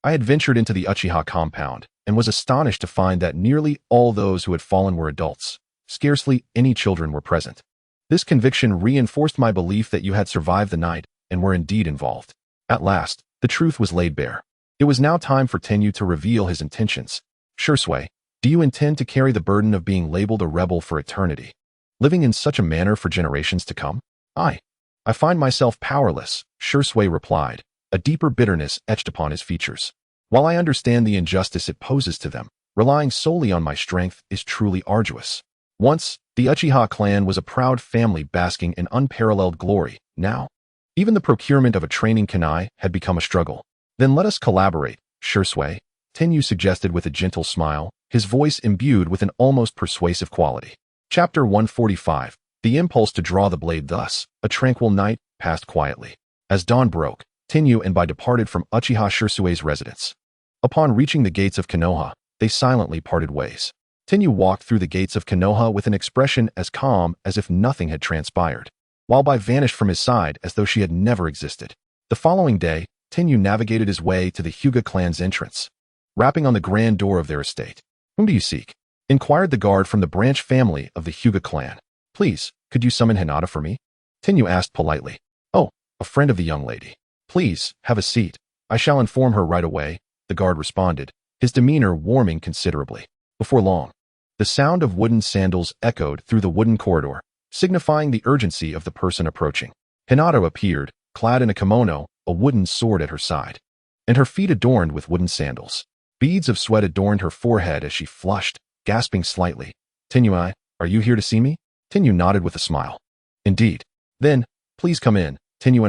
I had ventured into the Uchiha compound and was astonished to find that nearly all those who had fallen were adults. Scarcely any children were present. This conviction reinforced my belief that you had survived the night and were indeed involved. At last, the truth was laid bare. It was now time for Tenyu to reveal his intentions. Shisui, do you intend to carry the burden of being labeled a rebel for eternity, living in such a manner for generations to come? I find myself powerless, Shisui replied, a deeper bitterness etched upon his features. While I understand the injustice it poses to them, relying solely on my strength is truly arduous. Once, the Uchiha clan was a proud family basking in unparalleled glory. Now, even the procurement of a training kunai had become a struggle. Then let us collaborate, Shisui, Tenyu suggested with a gentle smile, his voice imbued with an almost persuasive quality. Chapter 145. The impulse to draw the blade. Thus, a tranquil night passed quietly. As dawn broke, Tenyu and Bai departed from Uchiha Shisui's residence. Upon reaching the gates of Konoha, they silently parted ways. Tenyu walked through the gates of Konoha with an expression as calm as if nothing had transpired, while Bai vanished from his side as though she had never existed. The following day, Tenyu navigated his way to the Hyuga clan's entrance, rapping on the grand door of their estate. Whom do you seek? Inquired the guard from the branch family of the Hyuga clan. Please, could you summon Hinata for me? Tenyu asked politely. Oh, a friend of the young lady. Please, have a seat. I shall inform her right away, the guard responded, his demeanor warming considerably. Before long, the sound of wooden sandals echoed through the wooden corridor, signifying the urgency of the person approaching. Hinata appeared, clad in a kimono, a wooden sword at her side, and her feet adorned with wooden sandals. Beads of sweat adorned her forehead as she flushed, gasping slightly. Tenyu, are you here to see me? Tenyu nodded with a smile. Indeed. Then, please come in, Tenyu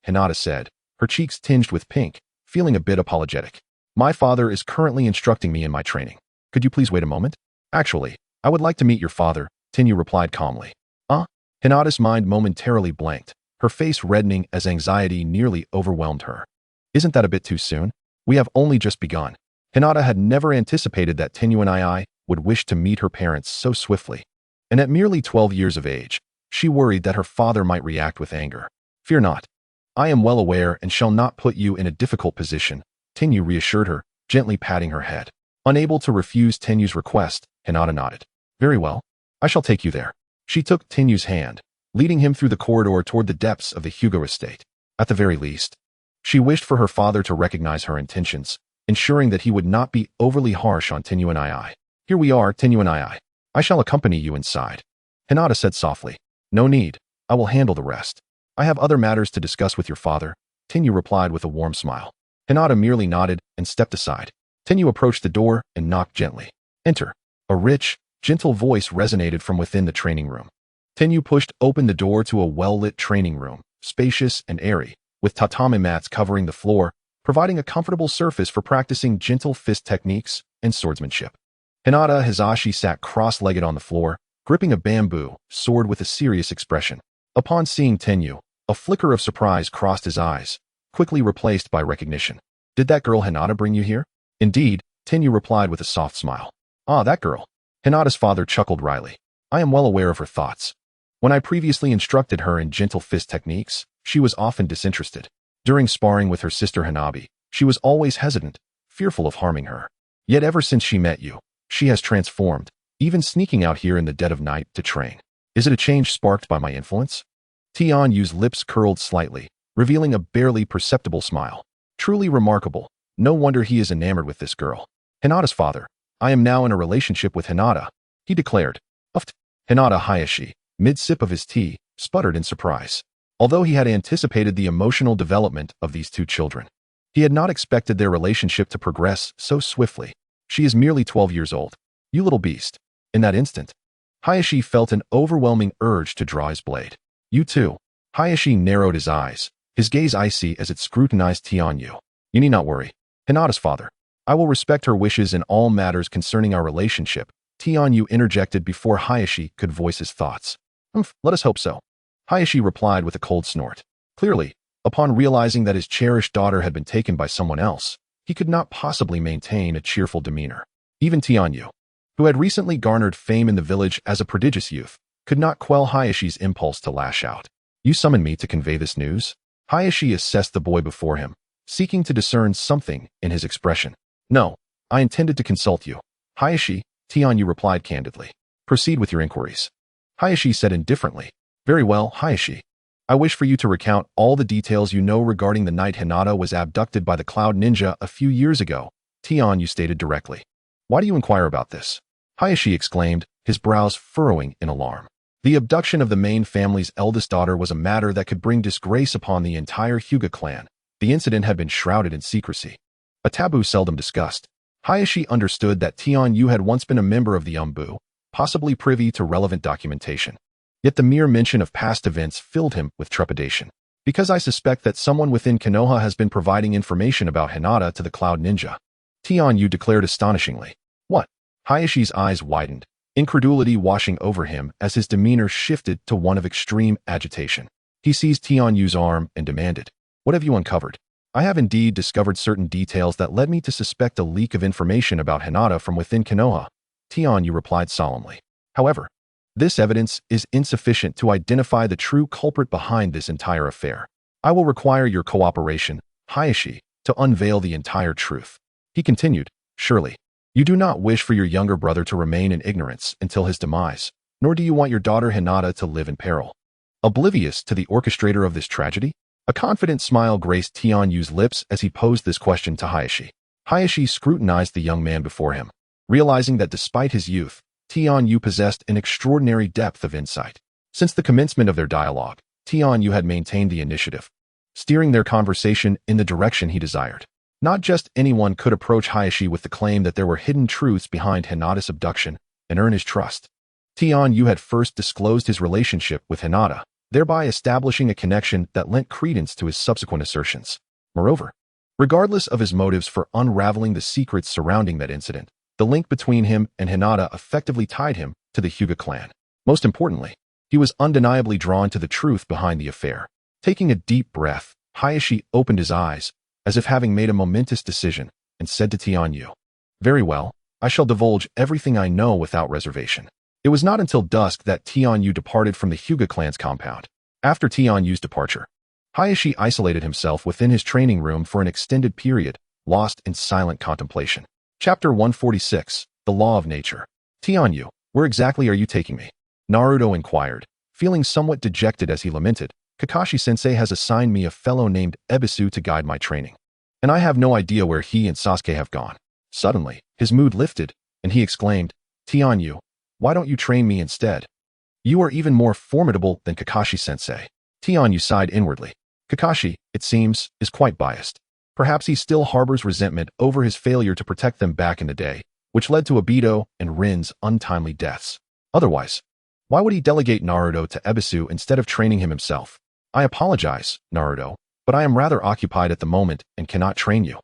Hinata said, her cheeks tinged with pink, feeling a bit apologetic. My father is currently instructing me in my training. Could you please wait a moment? Actually, I would like to meet your father, Tenyu replied calmly. Hinata's mind momentarily blanked, her face reddening as anxiety nearly overwhelmed her. Isn't that a bit too soon? We have only just begun. Hinata had never anticipated that Tenyu would wish to meet her parents so swiftly, and at merely 12 years of age, she worried that her father might react with anger. Fear not. I am well aware and shall not put you in a difficult position, Tenyu reassured her, gently patting her head. Unable to refuse Tenyu's request, Hinata nodded. Very well. I shall take you there. She took Tenyu's hand, leading him through the corridor toward the depths of the Hyuga estate. At the very least, she wished for her father to recognize her intentions, ensuring that he would not be overly harsh on Tenyu. Here we are, Tenyu. I shall accompany you inside. Hinata said softly. No need. I will handle the rest. I have other matters to discuss with your father, Tenyu replied with a warm smile. Hinata merely nodded and stepped aside. Tenyu approached the door and knocked gently. Enter. A rich, gentle voice resonated from within the training room. Tenyu pushed open the door to a well-lit training room, spacious and airy, with tatami mats covering the floor, providing a comfortable surface for practicing gentle fist techniques and swordsmanship. Hinata Hizashi sat cross-legged on the floor, gripping a bamboo sword with a serious expression. Upon seeing Tenyu, a flicker of surprise crossed his eyes, quickly replaced by recognition. Did that girl Hinata bring you here? Indeed, Tenyu replied with a soft smile. Ah, that girl. Hinata's father chuckled wryly. I am well aware of her thoughts. When I previously instructed her in gentle fist techniques, she was often disinterested. During sparring with her sister Hanabi, She was always hesitant, fearful of harming her. Yet ever since she met you, she has transformed, even sneaking out here in the dead of night to train. Is it a change sparked by my influence? Tianyu's lips curled slightly, revealing a barely perceptible smile. Truly remarkable. No wonder he is enamored with this girl. Hinata's father. I am now in a relationship with Hinata, he declared. Uft. Hinata Hayashi, mid-sip of his tea, sputtered in surprise. Although he had anticipated the emotional development of these two children, he had not expected their relationship to progress so swiftly. She is merely 12 years old. You little beast. In that instant, Hayashi felt an overwhelming urge to draw his blade. You too. Hayashi narrowed his eyes, his gaze icy as it scrutinized Tianyu. You need not worry. Hinata's father. I will respect her wishes in all matters concerning our relationship, Tianyu interjected before Hayashi could voice his thoughts. Let us hope so. Hayashi replied with a cold snort. Clearly, upon realizing that his cherished daughter had been taken by someone else, he could not possibly maintain a cheerful demeanor. Even Tianyu, who had recently garnered fame in the village as a prodigious youth, could not quell Hayashi's impulse to lash out. You summoned me to convey this news? Hayashi assessed the boy before him, seeking to discern something in his expression. No, I intended to consult you. Hayashi, Tianyu replied candidly. Proceed with your inquiries. Hayashi said indifferently. Very well, Hayashi. I wish for you to recount all the details you know regarding the night Hinata was abducted by the Cloud Ninja a few years ago, Tianyu stated directly. Why do you inquire about this? Hayashi exclaimed, his brows furrowing in alarm. The abduction of the main family's eldest daughter was a matter that could bring disgrace upon the entire Hyuga clan. The incident had been shrouded in secrecy, a taboo seldom discussed. Hayashi understood that Tianyu had once been a member of the Umbu, possibly privy to relevant documentation. Yet the mere mention of past events filled him with trepidation. Because I suspect that someone within Konoha has been providing information about Hinata to the Cloud Ninja, Tianyu declared astonishingly. What? Hayashi's eyes widened, incredulity washing over him as his demeanor shifted to one of extreme agitation. He seized Tianyu's arm and demanded, What have you uncovered? I have indeed discovered certain details that led me to suspect a leak of information about Hinata from within Konoha, Tianyu replied solemnly. However, this evidence is insufficient to identify the true culprit behind this entire affair. I will require your cooperation, Hayashi, to unveil the entire truth. He continued, Surely, you do not wish for your younger brother to remain in ignorance until his demise, nor do you want your daughter Hinata to live in peril. Oblivious to the orchestrator of this tragedy? A confident smile graced Tianyu's lips as he posed this question to Hayashi. Hayashi scrutinized the young man before him, realizing that despite his youth, Tianyu possessed an extraordinary depth of insight. Since the commencement of their dialogue, Tianyu had maintained the initiative, steering their conversation in the direction he desired. Not just anyone could approach Hayashi with the claim that there were hidden truths behind Hinata's abduction and earn his trust. Tianyu had first disclosed his relationship with Hinata, thereby establishing a connection that lent credence to his subsequent assertions. Moreover, regardless of his motives for unraveling the secrets surrounding that incident, the link between him and Hinata effectively tied him to the Hyuga clan. Most importantly, he was undeniably drawn to the truth behind the affair. Taking a deep breath, Hayashi opened his eyes, as if having made a momentous decision, and said to Tianyu, Very well, I shall divulge everything I know without reservation. It was not until dusk that Tianyu departed from the Hyuga clan's compound. After Tianyu's departure, Hayashi isolated himself within his training room for an extended period, lost in silent contemplation. Chapter 146, The Law of Nature. Tianyu, where exactly are you taking me? Naruto inquired, feeling somewhat dejected as he lamented, Kakashi-sensei has assigned me a fellow named Ebisu to guide my training, and I have no idea where he and Sasuke have gone. Suddenly, his mood lifted, and he exclaimed, Tianyu, why don't you train me instead? You are even more formidable than Kakashi-sensei. Tianyu sighed inwardly. Kakashi, it seems, is quite biased. Perhaps he still harbors resentment over his failure to protect them back in the day, which led to Obito and Rin's untimely deaths. Otherwise, why would he delegate Naruto to Ebisu instead of training him himself? I apologize, Naruto, but I am rather occupied at the moment and cannot train you.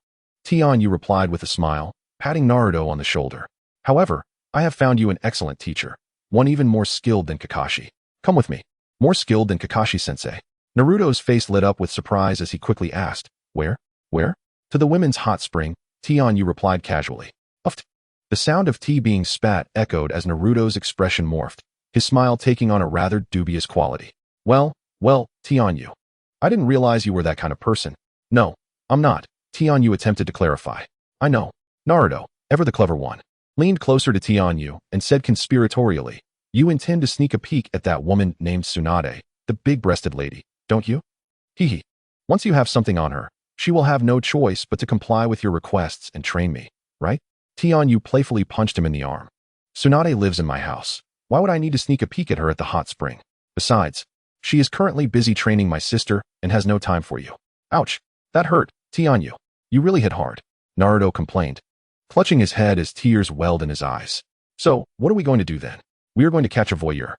Tianyu replied with a smile, patting Naruto on the shoulder. However, I have found you an excellent teacher, one even more skilled than Kakashi. Come with me. More skilled than Kakashi-sensei. Naruto's face lit up with surprise as he quickly asked, Where? Where? To the women's hot spring, Tianyu replied casually. Uft. The sound of tea being spat echoed as Naruto's expression morphed, his smile taking on a rather dubious quality. Well, Tianyu. I didn't realize you were that kind of person. No, I'm not. Tianyu attempted to clarify. I know. Naruto, ever the clever one, leaned closer to Tianyu and said conspiratorially, you intend to sneak a peek at that woman named Tsunade, the big-breasted lady, don't you? Hee. Once you have something on her, she will have no choice but to comply with your requests and train me, right? Tianyu playfully punched him in the arm. Tsunade lives in my house. Why would I need to sneak a peek at her at the hot spring? Besides, she is currently busy training my sister and has no time for you. Ouch. That hurt, Tianyu. You really hit hard, Naruto complained, clutching his head as tears welled in his eyes. So, what are we going to do then? We are going to catch a voyeur.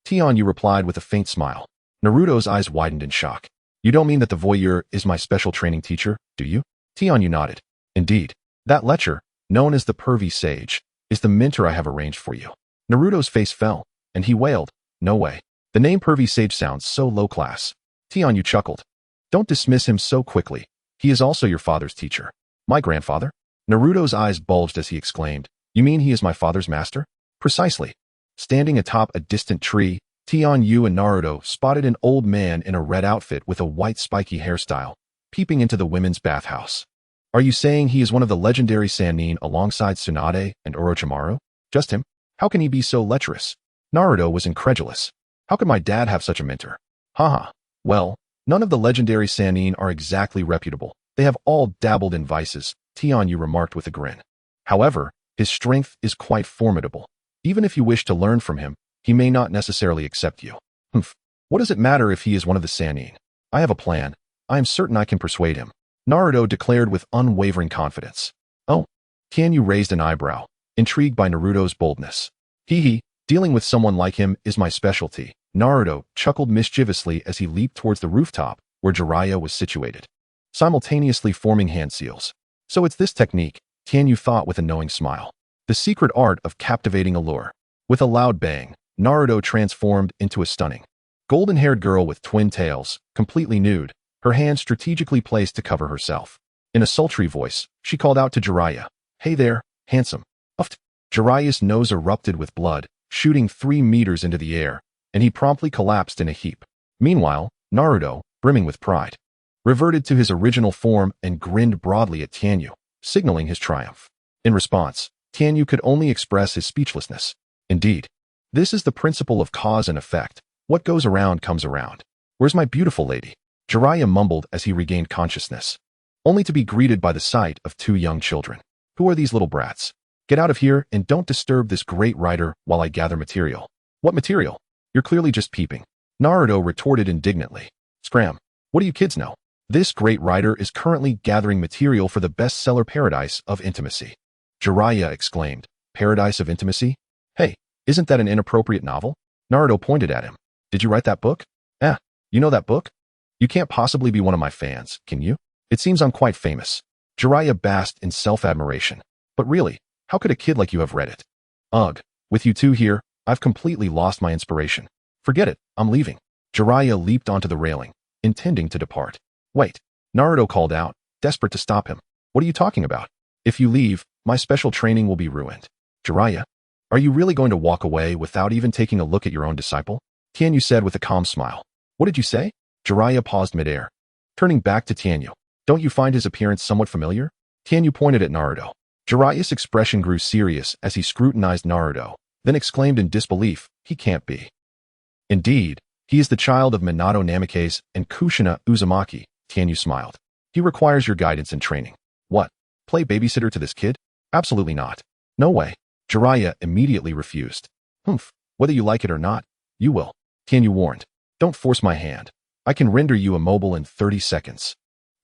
Tianyu replied with a faint smile. Naruto's eyes widened in shock. You don't mean that the voyeur is my special training teacher, do you? Tianyu nodded. Indeed. That lecher, known as the pervy sage, is the mentor I have arranged for you. Naruto's face fell, and he wailed, no way. The name pervy sage sounds so low class. Tianyu chuckled. Don't dismiss him so quickly. He is also your father's teacher. My grandfather? Naruto's eyes bulged as he exclaimed, you mean he is my father's master? Precisely. Standing atop a distant tree, Tianyu and Naruto spotted an old man in a red outfit with a white spiky hairstyle, peeping into the women's bathhouse. Are you saying he is one of the legendary Sannin alongside Tsunade and Orochimaru? Just him? How can he be so lecherous? Naruto was incredulous. How could my dad have such a mentor? Haha. Well, none of the legendary Sannin are exactly reputable. They have all dabbled in vices, Tianyu remarked with a grin. However, his strength is quite formidable. Even if you wish to learn from him, he may not necessarily accept you. Humph. What does it matter if he is one of the Sannin? I have a plan. I am certain I can persuade him, Naruto declared with unwavering confidence. Oh. Tianyu raised an eyebrow, intrigued by Naruto's boldness. Hee, dealing with someone like him is my specialty. Naruto chuckled mischievously as he leaped towards the rooftop where Jiraiya was situated, simultaneously forming hand seals. So it's this technique, Tianyu thought with a knowing smile. The secret art of captivating allure. With a loud bang, Naruto transformed into a stunning, golden-haired girl with twin tails, completely nude, her hands strategically placed to cover herself. In a sultry voice, she called out to Jiraiya, hey there, handsome. Uft. Jiraiya's nose erupted with blood, shooting 3 meters into the air, and he promptly collapsed in a heap. Meanwhile, Naruto, brimming with pride, reverted to his original form and grinned broadly at Tianyu, signaling his triumph. In response, Tianyu could only express his speechlessness. Indeed, this is the principle of cause and effect. What goes around comes around. Where's my beautiful lady? Jiraiya mumbled as he regained consciousness, only to be greeted by the sight of 2 young children. Who are these little brats? Get out of here and don't disturb this great writer while I gather material. What material? You're clearly just peeping. Naruto retorted indignantly. Scram. What do you kids know? This great writer is currently gathering material for the bestseller Paradise of Intimacy. Jiraiya exclaimed. Paradise of Intimacy? Hey, isn't that an inappropriate novel? Naruto pointed at him. Did you write that book? You know that book? You can't possibly be one of my fans, can you? It seems I'm quite famous. Jiraiya basked in self-admiration. But really, how could a kid like you have read it? Ugh, with you 2 here, I've completely lost my inspiration. Forget it, I'm leaving. Jiraiya leaped onto the railing, intending to depart. Wait, Naruto called out, desperate to stop him. What are you talking about? If you leave, my special training will be ruined. Jiraiya, are you really going to walk away without even taking a look at your own disciple? Tianyu said with a calm smile. What did you say? Jiraiya paused midair, turning back to Tianyu. Don't you find his appearance somewhat familiar? Tianyu pointed at Naruto. Jiraiya's expression grew serious as he scrutinized Naruto, then exclaimed in disbelief, he can't be. Indeed, he is the child of Minato Namikaze and Kushina Uzumaki, Tianyu smiled. He requires your guidance and training. What? Play babysitter to this kid? Absolutely not. No way. Jiraiya immediately refused. Humph, whether you like it or not, you will. Tianyu warned. Don't force my hand. I can render you immobile in 30 seconds.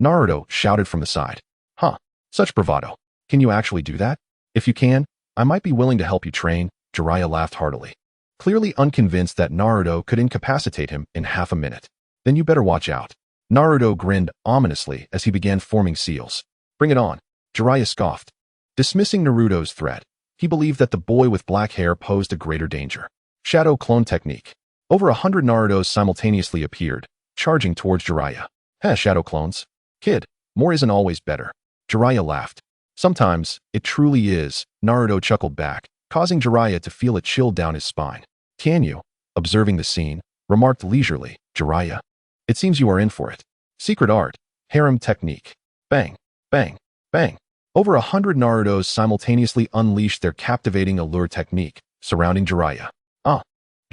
Naruto shouted from the side. Huh, such bravado. Can you actually do that? If you can, I might be willing to help you train, Jiraiya laughed heartily, clearly unconvinced that Naruto could incapacitate him in half a minute. Then you better watch out. Naruto grinned ominously as he began forming seals. Bring it on, Jiraiya scoffed. Dismissing Naruto's threat, he believed that the boy with black hair posed a greater danger. Shadow clone technique. Over 100 Narutos simultaneously appeared, charging towards Jiraiya. Shadow clones. Kid, more isn't always better. Jiraiya laughed. Sometimes, it truly is, Naruto chuckled back, causing Jiraiya to feel a chill down his spine. Tianyu, observing the scene, remarked leisurely, Jiraiya, it seems you are in for it. Secret art, harem technique. Bang, Bang! Bang! Over 100 Narutos simultaneously unleashed their captivating allure technique, surrounding Jiraiya. Ah!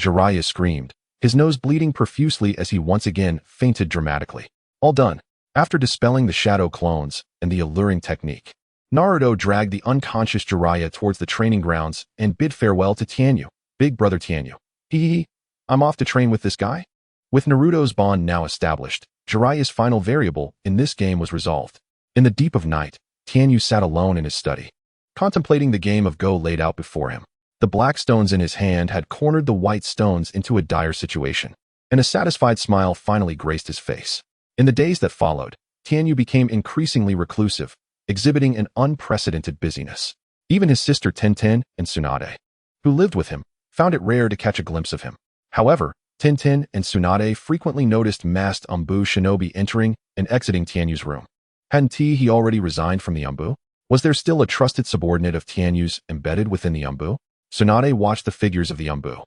Jiraiya screamed, his nose bleeding profusely as he once again fainted dramatically. All done. After dispelling the shadow clones and the alluring technique, Naruto dragged the unconscious Jiraiya towards the training grounds and bid farewell to Tianyu. Big brother Tianyu. Hee, I'm off to train with this guy? With Naruto's bond now established, Jiraiya's final variable in this game was resolved. In the deep of night, Tianyu sat alone in his study, contemplating the game of Go laid out before him. The black stones in his hand had cornered the white stones into a dire situation, and a satisfied smile finally graced his face. In the days that followed, Tianyu became increasingly reclusive, exhibiting an unprecedented busyness. Even his sister Tenten and Tsunade, who lived with him, found it rare to catch a glimpse of him. However, Tenten and Tsunade frequently noticed masked Umbu shinobi entering and exiting Tianyu's room. Hadn't he already resigned from the Umbu? Was there still a trusted subordinate of Tianyu's embedded within the Umbu? Tsunade watched the figures of the Umbu,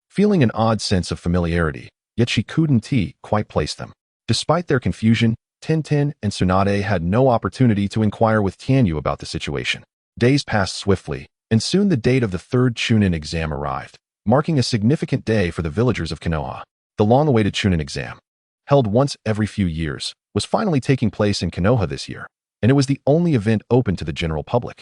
feeling an odd sense of familiarity, yet she couldn't quite place them. Despite their confusion, Tenten and Tsunade had no opportunity to inquire with Tianyu about the situation. Days passed swiftly, and soon the date of the third Chunin exam arrived, marking a significant day for the villagers of Konoha. The long-awaited Chunin exam, held once every few years, was finally taking place in Konoha this year, and it was the only event open to the general public.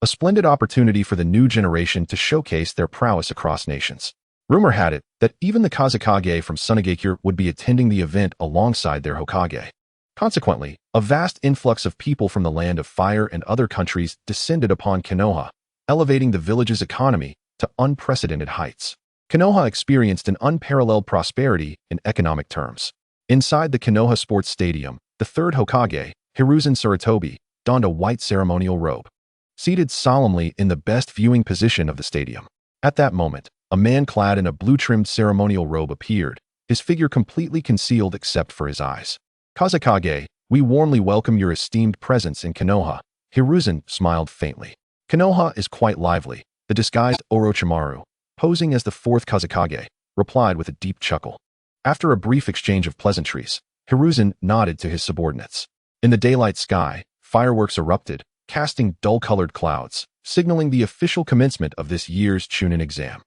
A splendid opportunity for the new generation to showcase their prowess across nations. Rumor had it that even the Kazekage from Sunagakure would be attending the event alongside their Hokage. Consequently, a vast influx of people from the Land of Fire and other countries descended upon Konoha, elevating the village's economy to unprecedented heights. Konoha experienced an unparalleled prosperity in economic terms. Inside the Konoha Sports Stadium, the third Hokage, Hiruzen Sarutobi, donned a white ceremonial robe, seated solemnly in the best viewing position of the stadium. At that moment, a man clad in a blue-trimmed ceremonial robe appeared, his figure completely concealed except for his eyes. Kazekage, we warmly welcome your esteemed presence in Konoha. Hiruzen smiled faintly. Konoha is quite lively, the disguised Orochimaru, posing as the fourth Kazekage, replied with a deep chuckle. After a brief exchange of pleasantries, Hiruzen nodded to his subordinates. In the daylight sky, fireworks erupted, casting dull-colored clouds, signaling the official commencement of this year's Chunin exam.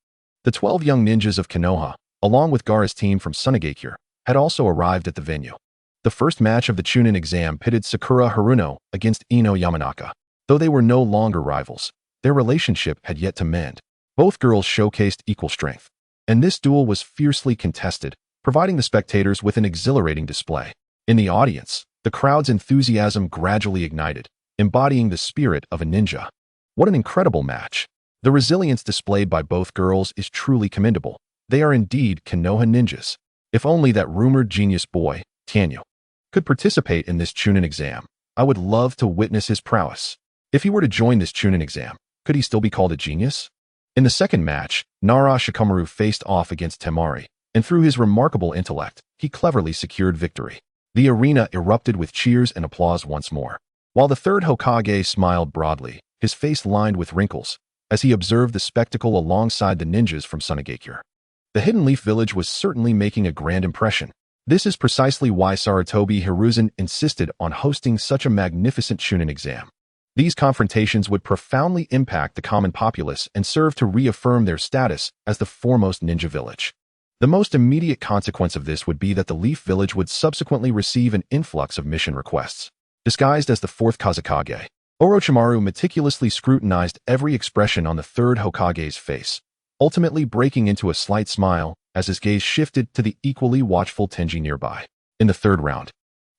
The 12 young ninjas of Konoha, along with Gaara's team from Sunagakure, had also arrived at the venue. The first match of the Chunin exam pitted Sakura Haruno against Ino Yamanaka. Though they were no longer rivals, their relationship had yet to mend. Both girls showcased equal strength, and this duel was fiercely contested, providing the spectators with an exhilarating display. In the audience, the crowd's enthusiasm gradually ignited, embodying the spirit of a ninja. What an incredible match! The resilience displayed by both girls is truly commendable. They are indeed Konoha ninjas. If only that rumored genius boy, Tianyu, could participate in this Chunin exam. I would love to witness his prowess. If he were to join this Chunin exam, could he still be called a genius? In the second match, Nara Shikamaru faced off against Temari, and through his remarkable intellect, he cleverly secured victory. The arena erupted with cheers and applause once more. While the third Hokage smiled broadly, his face lined with wrinkles, as he observed the spectacle alongside the ninjas from Sunagakure. The Hidden Leaf Village was certainly making a grand impression. This is precisely why Sarutobi Hiruzen insisted on hosting such a magnificent Chunin exam. These confrontations would profoundly impact the common populace and serve to reaffirm their status as the foremost ninja village. The most immediate consequence of this would be that the Leaf Village would subsequently receive an influx of mission requests. Disguised as the fourth Kazekage, Orochimaru meticulously scrutinized every expression on the third Hokage's face, ultimately breaking into a slight smile as his gaze shifted to the equally watchful Tenji nearby. In the third round,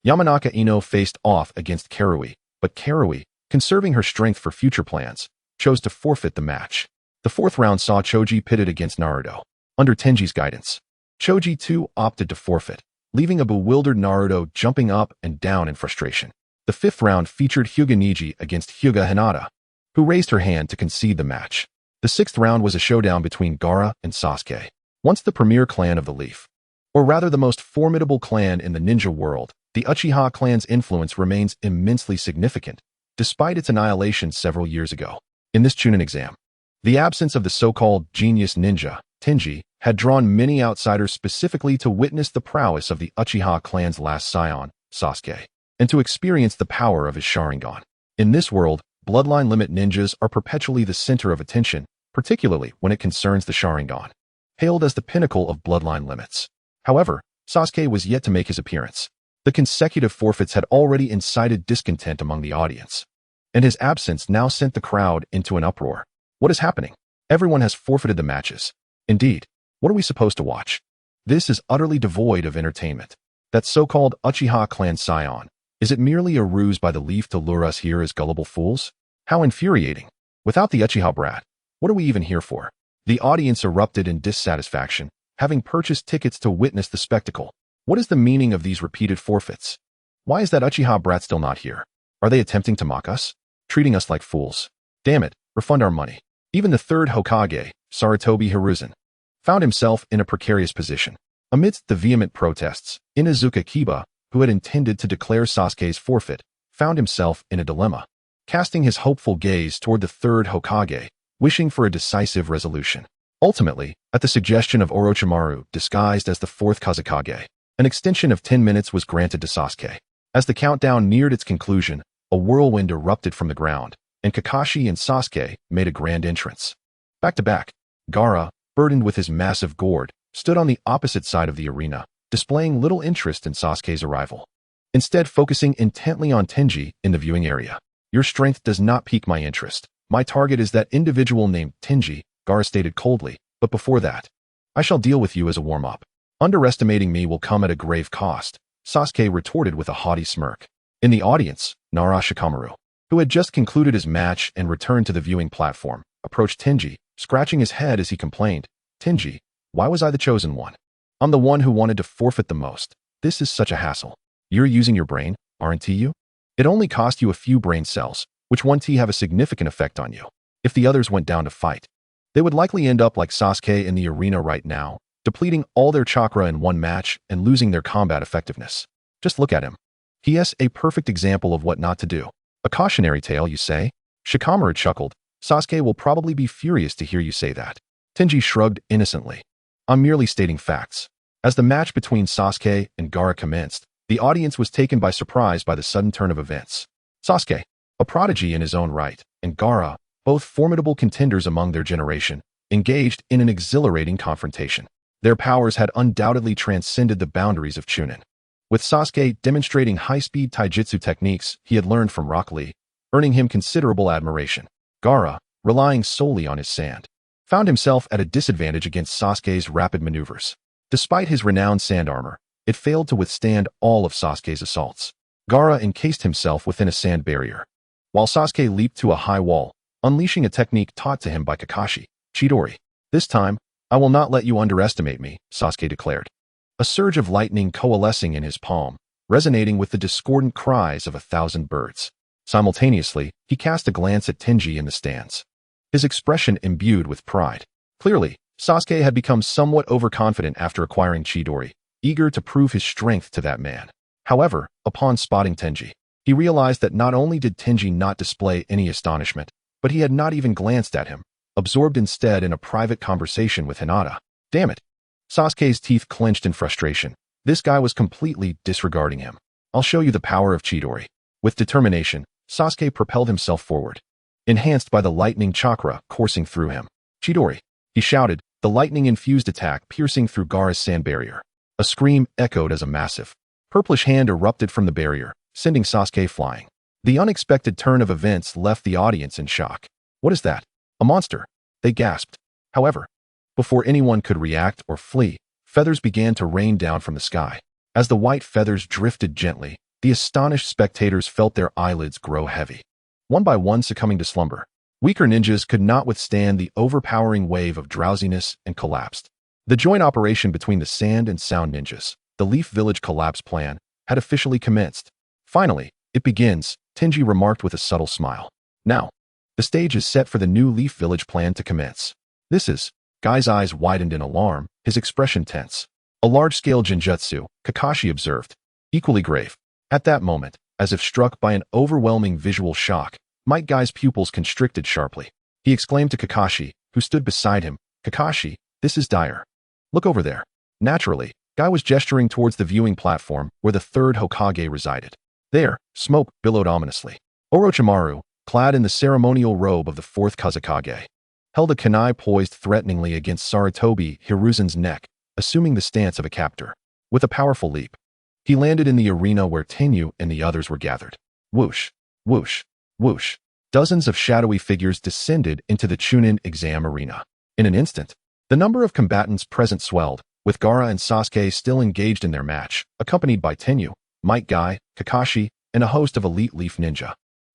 Yamanaka Ino faced off against Karui, but Karui, conserving her strength for future plans, chose to forfeit the match. The fourth round saw Choji pitted against Naruto. Under Tenji's guidance, Choji too opted to forfeit, leaving a bewildered Naruto jumping up and down in frustration. The fifth round featured Hyuga Neji against Hyuga Hinata, who raised her hand to concede the match. The sixth round was a showdown between Gaara and Sasuke. Once the premier clan of the Leaf, or rather the most formidable clan in the ninja world, the Uchiha clan's influence remains immensely significant, despite its annihilation several years ago. In this Chunin exam, the absence of the so-called genius ninja, Tenji, had drawn many outsiders specifically to witness the prowess of the Uchiha clan's last scion, Sasuke, and to experience the power of his Sharingan. In this world, bloodline limit ninjas are perpetually the center of attention, particularly when it concerns the Sharingan, hailed as the pinnacle of bloodline limits. However, Sasuke was yet to make his appearance. The consecutive forfeits had already incited discontent among the audience, and his absence now sent the crowd into an uproar. What is happening? Everyone has forfeited the matches. Indeed, what are we supposed to watch? This is utterly devoid of entertainment. That so-called Uchiha clan scion, is it merely a ruse by the Leaf to lure us here as gullible fools? How infuriating. Without the Uchiha brat, what are we even here for? The audience erupted in dissatisfaction, having purchased tickets to witness the spectacle. What is the meaning of these repeated forfeits? Why is that Uchiha brat still not here? Are they attempting to mock us? Treating us like fools? Damn it, refund our money. Even the third Hokage, Sarutobi Hiruzen, found himself in a precarious position. Amidst the vehement protests, Inuzuka Kiba, who had intended to declare Sasuke's forfeit, found himself in a dilemma, casting his hopeful gaze toward the third Hokage, wishing for a decisive resolution. Ultimately, at the suggestion of Orochimaru, disguised as the fourth Kazekage, an extension of 10 minutes was granted to Sasuke. As the countdown neared its conclusion, a whirlwind erupted from the ground, and Kakashi and Sasuke made a grand entrance. Back to back, Gaara, burdened with his massive gourd, stood on the opposite side of the arena, displaying little interest in Sasuke's arrival, instead focusing intently on Tenji in the viewing area. Your strength does not pique my interest. My target is that individual named Tenji, Gaara stated coldly, but before that, I shall deal with you as a warm-up. Underestimating me will come at a grave cost, Sasuke retorted with a haughty smirk. In the audience, Nara Shikamaru, who had just concluded his match and returned to the viewing platform, approached Tenji, scratching his head as he complained, Tenji, why was I the chosen one? I'm the one who wanted to forfeit the most. This is such a hassle. You're using your brain, aren't you? It only cost you a few brain cells, which one have a significant effect on you. If the others went down to fight, they would likely end up like Sasuke in the arena right now, depleting all their chakra in one match and losing their combat effectiveness. Just look at him. He is a perfect example of what not to do. A cautionary tale, you say? Shikamaru chuckled. Sasuke will probably be furious to hear you say that. Tenji shrugged innocently. I'm merely stating facts. As the match between Sasuke and Gaara commenced, the audience was taken by surprise by the sudden turn of events. Sasuke, a prodigy in his own right, and Gaara, both formidable contenders among their generation, engaged in an exhilarating confrontation. Their powers had undoubtedly transcended the boundaries of Chunin, with Sasuke demonstrating high-speed taijutsu techniques he had learned from Rock Lee, earning him considerable admiration. Gaara, relying solely on his sand, found himself at a disadvantage against Sasuke's rapid maneuvers. Despite his renowned sand armor, it failed to withstand all of Sasuke's assaults. Gaara encased himself within a sand barrier, while Sasuke leaped to a high wall, unleashing a technique taught to him by Kakashi, Chidori. This time, I will not let you underestimate me, Sasuke declared. A surge of lightning coalescing in his palm, resonating with the discordant cries of 1,000 birds. Simultaneously, he cast a glance at Tenji in the stands, his expression imbued with pride. Clearly, Sasuke had become somewhat overconfident after acquiring Chidori, eager to prove his strength to that man. However, upon spotting Tenji, he realized that not only did Tenji not display any astonishment, but he had not even glanced at him, absorbed instead in a private conversation with Hinata. Damn it. Sasuke's teeth clenched in frustration. This guy was completely disregarding him. I'll show you the power of Chidori. With determination, Sasuke propelled himself forward, enhanced by the lightning chakra coursing through him. Chidori, he shouted, the lightning-infused attack piercing through Gaara's sand barrier. A scream echoed as a massive, purplish hand erupted from the barrier, sending Sasuke flying. The unexpected turn of events left the audience in shock. What is that? A monster? They gasped. However, before anyone could react or flee, feathers began to rain down from the sky. As the white feathers drifted gently, the astonished spectators felt their eyelids grow heavy, one by one succumbing to slumber. Weaker ninjas could not withstand the overpowering wave of drowsiness and collapsed. The joint operation between the sand and sound ninjas, the Leaf Village collapse plan, had officially commenced. Finally, it begins, Tenji remarked with a subtle smile. Now, the stage is set for the new Leaf Village plan to commence. This is, Guy's eyes widened in alarm, his expression tense. A large-scale genjutsu, Kakashi observed. Equally grave. At that moment, as if struck by an overwhelming visual shock, Might Guy's pupils constricted sharply. He exclaimed to Kakashi, who stood beside him, Kakashi, this is dire. Look over there. Naturally, Guy was gesturing towards the viewing platform where the third Hokage resided. There, smoke billowed ominously. Orochimaru, clad in the ceremonial robe of the fourth Kazekage, held a kunai poised threateningly against Sarutobi Hiruzen's neck, assuming the stance of a captor. With a powerful leap, he landed in the arena where Tenyu and the others were gathered. Whoosh, whoosh, whoosh. Dozens of shadowy figures descended into the Chunin exam arena. In an instant, the number of combatants present swelled, with Gaara and Sasuke still engaged in their match, accompanied by Tenyu, Might Guy, Kakashi, and a host of elite Leaf Ninja.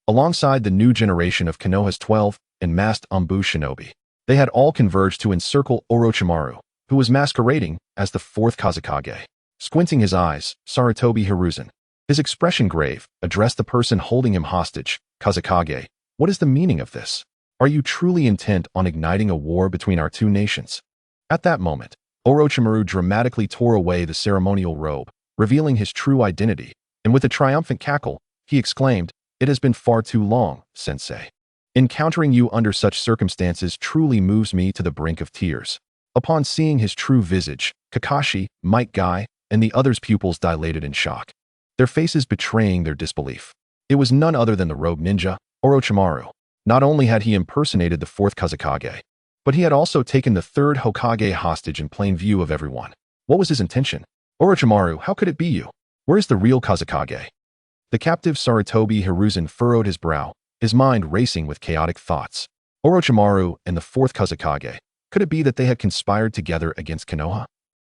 Alongside the new generation of Konoha's 12 and masked Anbu shinobi, they had all converged to encircle Orochimaru, who was masquerading as the fourth Kazekage. Squinting his eyes, Sarutobi Hiruzen, his expression grave, addressed the person holding him hostage. Kazekage, what is the meaning of this? Are you truly intent on igniting a war between our two nations? At that moment, Orochimaru dramatically tore away the ceremonial robe, revealing his true identity, and with a triumphant cackle, he exclaimed, "It has been far too long, sensei. Encountering you under such circumstances truly moves me to the brink of tears." Upon seeing his true visage, Kakashi, Might Guy, and the others' pupils dilated in shock, their faces betraying their disbelief. It was none other than the rogue ninja, Orochimaru. Not only had he impersonated the fourth Kazekage, but he had also taken the third Hokage hostage in plain view of everyone. What was his intention? Orochimaru, how could it be you? Where is the real Kazekage? The captive Sarutobi Hiruzen furrowed his brow, his mind racing with chaotic thoughts. Orochimaru and the fourth Kazekage. Could it be that they had conspired together against Konoha?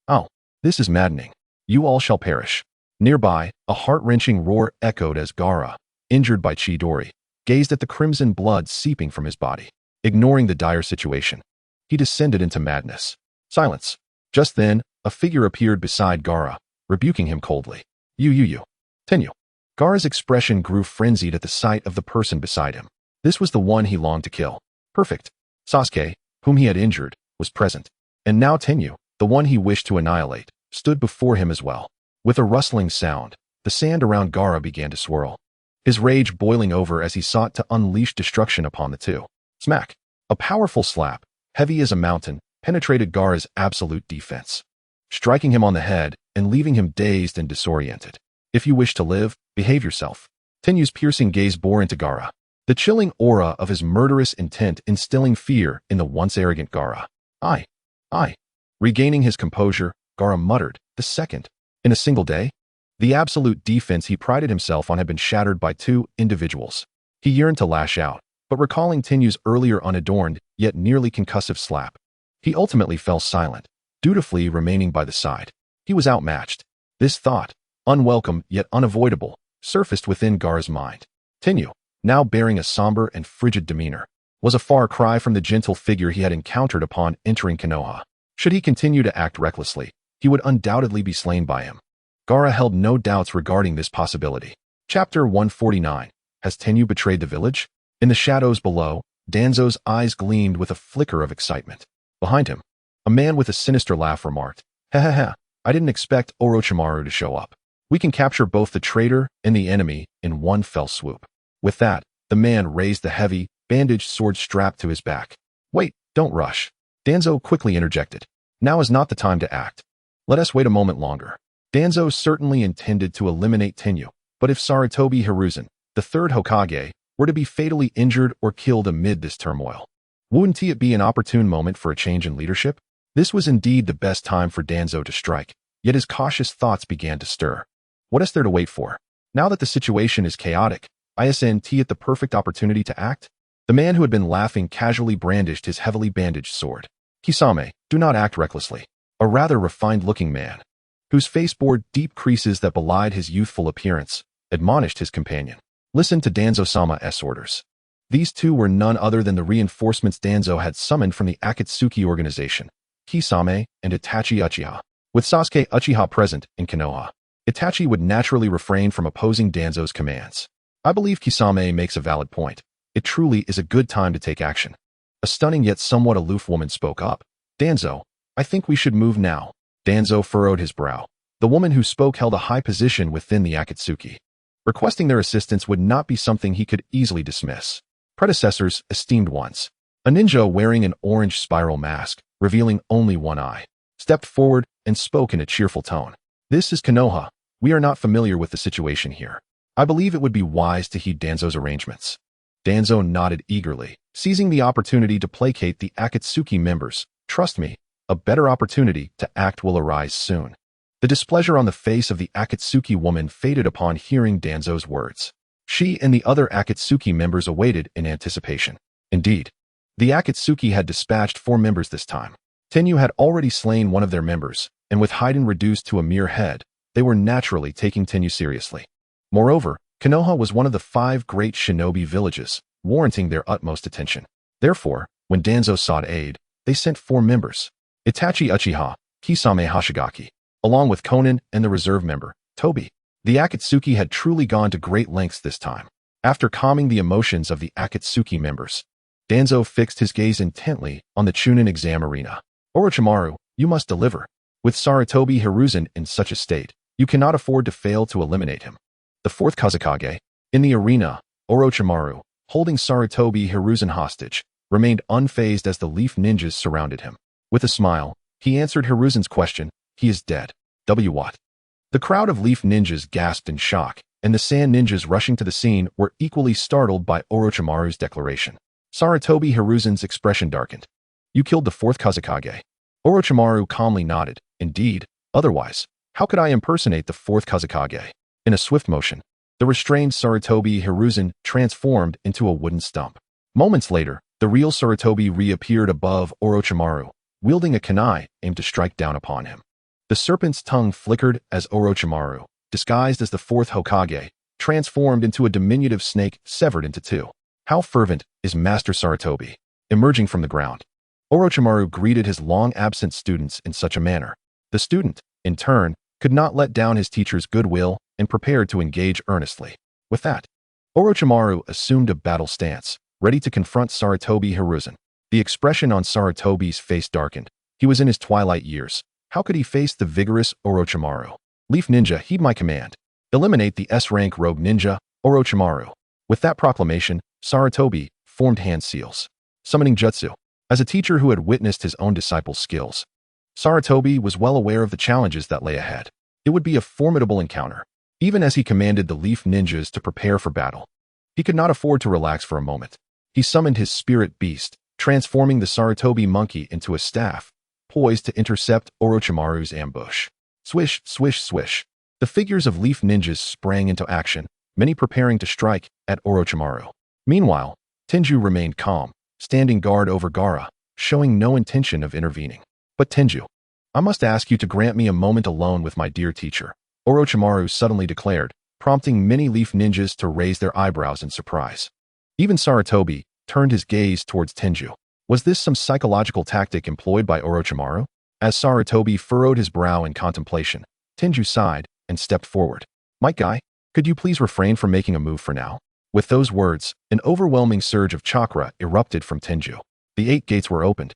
Oh, this is maddening. You all shall perish. Nearby, a heart-wrenching roar echoed as Gaara, injured by Chidori, gazed at the crimson blood seeping from his body. Ignoring the dire situation, he descended into madness. Silence. Just then, a figure appeared beside Gaara, rebuking him coldly. You. Tenyu. Gaara's expression grew frenzied at the sight of the person beside him. This was the one he longed to kill. Perfect. Sasuke, whom he had injured, was present. And now Tenyu, the one he wished to annihilate, stood before him as well. With a rustling sound, the sand around Gaara began to swirl, his rage boiling over as he sought to unleash destruction upon the two. Smack! A powerful slap, heavy as a mountain, penetrated Gaara's absolute defense, striking him on the head and leaving him dazed and disoriented. If you wish to live, behave yourself. Tenyu's piercing gaze bore into Gaara, the chilling aura of his murderous intent instilling fear in the once arrogant Gaara. I. Regaining his composure, Gaara muttered, "The second. In a single day?" The absolute defense he prided himself on had been shattered by two individuals. He yearned to lash out, but recalling Tenyu's earlier unadorned, yet nearly concussive slap, he ultimately fell silent, dutifully remaining by the side. He was outmatched. This thought, unwelcome yet unavoidable, surfaced within Gaara's mind. Tenyu, now bearing a somber and frigid demeanor, was a far cry from the gentle figure he had encountered upon entering Konoha. Should he continue to act recklessly, he would undoubtedly be slain by him. Gaara held no doubts regarding this possibility. Chapter 149. Has Tenyu betrayed the village? In the shadows below, Danzo's eyes gleamed with a flicker of excitement. Behind him, a man with a sinister laugh remarked, "Ha, I didn't expect Orochimaru to show up. We can capture both the traitor and the enemy in one fell swoop." With that, the man raised the heavy, bandaged sword strapped to his back. "Wait, don't rush." Danzo quickly interjected. "Now is not the time to act. Let us wait a moment longer." Danzo certainly intended to eliminate Tenyu, but if Sarutobi Hiruzen, the third Hokage, were to be fatally injured or killed amid this turmoil, wouldn't it be an opportune moment for a change in leadership? This was indeed the best time for Danzo to strike, yet his cautious thoughts began to stir. What is there to wait for? Now that the situation is chaotic, isn't it the perfect opportunity to act? The man who had been laughing casually brandished his heavily bandaged sword. "Kisame, do not act recklessly." A rather refined-looking man, whose face bore deep creases that belied his youthful appearance, admonished his companion. "Listen to Danzo-sama's orders." These two were none other than the reinforcements Danzo had summoned from the Akatsuki organization, Kisame and Itachi Uchiha. With Sasuke Uchiha present in Konoha, Itachi would naturally refrain from opposing Danzo's commands. "I believe Kisame makes a valid point. It truly is a good time to take action." A stunning yet somewhat aloof woman spoke up. "Danzo, I think we should move now." Danzo furrowed his brow. The woman who spoke held a high position within the Akatsuki. Requesting their assistance would not be something he could easily dismiss. Predecessors, esteemed ones. A ninja wearing an orange spiral mask, revealing only one eye, stepped forward and spoke in a cheerful tone. "This is Konoha. We are not familiar with the situation here. I believe it would be wise to heed Danzo's arrangements. Danzo nodded eagerly, seizing the opportunity to placate the Akatsuki members. Trust me, a better opportunity to act will arise soon. The displeasure on the face of the Akatsuki woman faded upon hearing Danzo's words. She and the other Akatsuki members awaited in anticipation. Indeed, the Akatsuki had dispatched 4 members this time. Tenyu had already slain one of their members, and with Haiden reduced to a mere head, they were naturally taking Tenyu seriously. Moreover, Konoha was one of the 5 great shinobi villages, warranting their utmost attention. Therefore, when Danzo sought aid, they sent 4 members: Itachi Uchiha, Kisame Hashigaki, along with Konan and the reserve member, Tobi. The Akatsuki had truly gone to great lengths this time. After calming the emotions of the Akatsuki members, Danzo fixed his gaze intently on the Chunin exam arena. Orochimaru, you must deliver. With Sarutobi Hiruzen in such a state, you cannot afford to fail to eliminate him. The 4th Kazekage. In the arena, Orochimaru, holding Sarutobi Hiruzen hostage, remained unfazed as the Leaf Ninjas surrounded him. With a smile, he answered Hiruzen's question. He is dead. What? The crowd of Leaf Ninjas gasped in shock, and the Sand Ninjas rushing to the scene were equally startled by Orochimaru's declaration. Sarutobi Hiruzen's expression darkened. You killed the 4th Kazekage. Orochimaru calmly nodded. Indeed, otherwise, how could I impersonate the 4th Kazekage? In a swift motion, the restrained Sarutobi Hiruzen transformed into a wooden stump. Moments later, the real Sarutobi reappeared above Orochimaru, wielding a kunai aimed to strike down upon him. The serpent's tongue flickered as Orochimaru, disguised as the 4th Hokage, transformed into a diminutive snake severed into 2. How fervent is Master Sarutobi? Emerging from the ground, Orochimaru greeted his long-absent students in such a manner. The student, in turn, could not let down his teacher's goodwill and prepared to engage earnestly. With that, Orochimaru assumed a battle stance, ready to confront Sarutobi Hiruzen. The expression on Sarutobi's face darkened. He was in his twilight years. How could he face the vigorous Orochimaru? Leaf Ninja, heed my command. Eliminate the S-rank rogue ninja, Orochimaru. With that proclamation, Sarutobi formed hand seals. Summoning jutsu. As a teacher who had witnessed his own disciples' skills, Sarutobi was well aware of the challenges that lay ahead. It would be a formidable encounter. Even as he commanded the Leaf Ninjas to prepare for battle, he could not afford to relax for a moment. He summoned his spirit beast, transforming the Sarutobi monkey into a staff, poised to intercept Orochimaru's ambush. Swish, swish, swish. The figures of Leaf Ninjas sprang into action, many preparing to strike at Orochimaru. Meanwhile, Tenju remained calm, standing guard over Gaara, showing no intention of intervening. But Tenju, I must ask you to grant me a moment alone with my dear teacher, Orochimaru suddenly declared, prompting many Leaf Ninjas to raise their eyebrows in surprise. Even Sarutobi turned his gaze towards Tenju. Was this some psychological tactic employed by Orochimaru? As Sarutobi furrowed his brow in contemplation, Tenju sighed and stepped forward. Might Guy, could you please refrain from making a move for now? With those words, an overwhelming surge of chakra erupted from Tenju. The 8 gates were opened,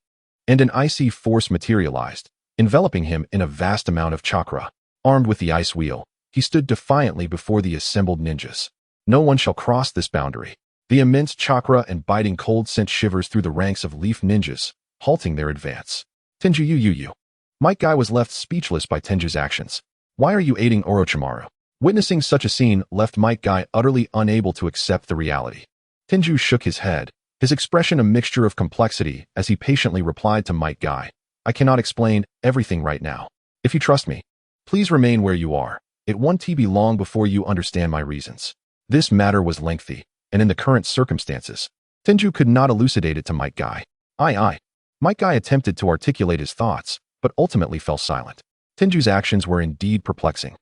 and an icy force materialized, enveloping him in a vast amount of chakra. Armed with the ice wheel, he stood defiantly before the assembled ninjas. No one shall cross this boundary. The immense chakra and biting cold sent shivers through the ranks of Leaf Ninjas, halting their advance. Tenju you. Might Guy was left speechless by Tenju's actions. Why are you aiding Orochimaru? Witnessing such a scene left Might Guy utterly unable to accept the reality. Tenju shook his head, his expression a mixture of complexity as he patiently replied to Might Guy. I cannot explain everything right now. If you trust me, please remain where you are. It won't be long before you understand my reasons. This matter was lengthy, and in the current circumstances, Tenju could not elucidate it to Might Guy. Aye. Might Guy attempted to articulate his thoughts, but ultimately fell silent. Tenju's actions were indeed perplexing.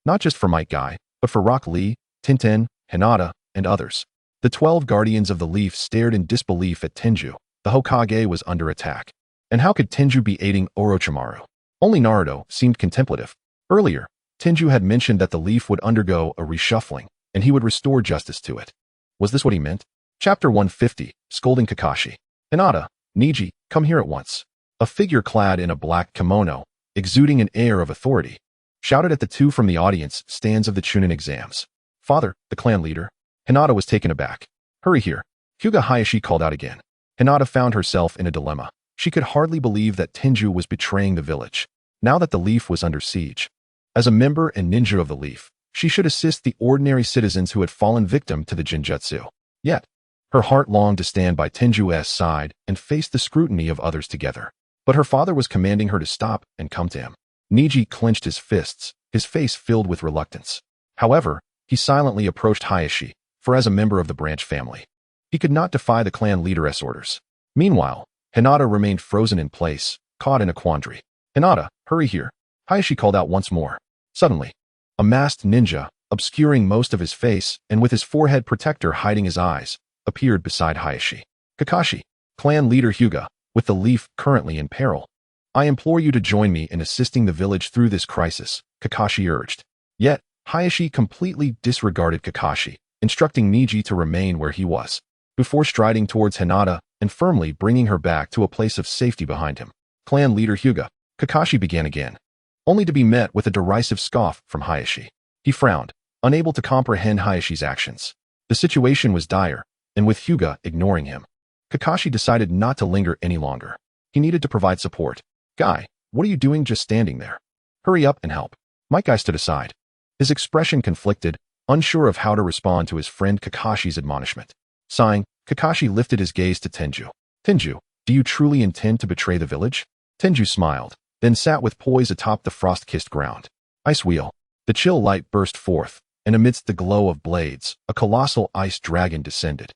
Not just for Might Guy, but for Rock Lee, Tintin, Hinata, and others. The 12 Guardians of the Leaf stared in disbelief at Tenju. The Hokage was under attack. And how could Tenju be aiding Orochimaru? Only Naruto seemed contemplative. Earlier, Tenju had mentioned that the leaf would undergo a reshuffling, and he would restore justice to it. Was this what he meant? Chapter 150, Scolding Kakashi. Hinata, Niji, come here at once. A figure clad in a black kimono, exuding an air of authority, shouted at the 2 from the audience stands of the Chunin exams. Father, the clan leader. Hinata was taken aback. Hurry here. Hyuga Hayashi called out again. Hinata found herself in a dilemma. She could hardly believe that Tenju was betraying the village, now that the leaf was under siege. As a member and ninja of the leaf, She should assist the ordinary citizens who had fallen victim to the Genjutsu. Yet, her heart longed to stand by Tenju's side and face the scrutiny of others together. But her father was commanding her to stop and come to him. Niji clenched his fists, his face filled with reluctance. However, he silently approached Hayashi, for as a member of the branch family, he could not defy the clan leaderess orders. Meanwhile, Hinata remained frozen in place, caught in a quandary. "Hinata, hurry here," Hayashi called out once more. Suddenly, a masked ninja, obscuring most of his face and with his forehead protector hiding his eyes, appeared beside Hayashi. "Kakashi, clan leader Hyuga, with the leaf currently in peril. I implore you to join me in assisting the village through this crisis," Kakashi urged. Yet, Hayashi completely disregarded Kakashi, instructing Niji to remain where he was, before striding towards Hinata and firmly bringing her back to a place of safety behind him. "Clan leader Hyuga," Kakashi began again, only to be met with a derisive scoff from Hayashi. He frowned, unable to comprehend Hayashi's actions. The situation was dire, and with Hyuga ignoring him, Kakashi decided not to linger any longer. He needed to provide support. "Guy, what are you doing just standing there? Hurry up and help." Might Guy stood aside, his expression conflicted, unsure of how to respond to his friend Kakashi's admonishment. Sighing, Kakashi lifted his gaze to Tenju. "Tenju, do you truly intend to betray the village?" Tenju smiled, then sat with poise atop the frost-kissed ground. Ice wheel. The chill light burst forth, and amidst the glow of blades, a colossal ice dragon descended,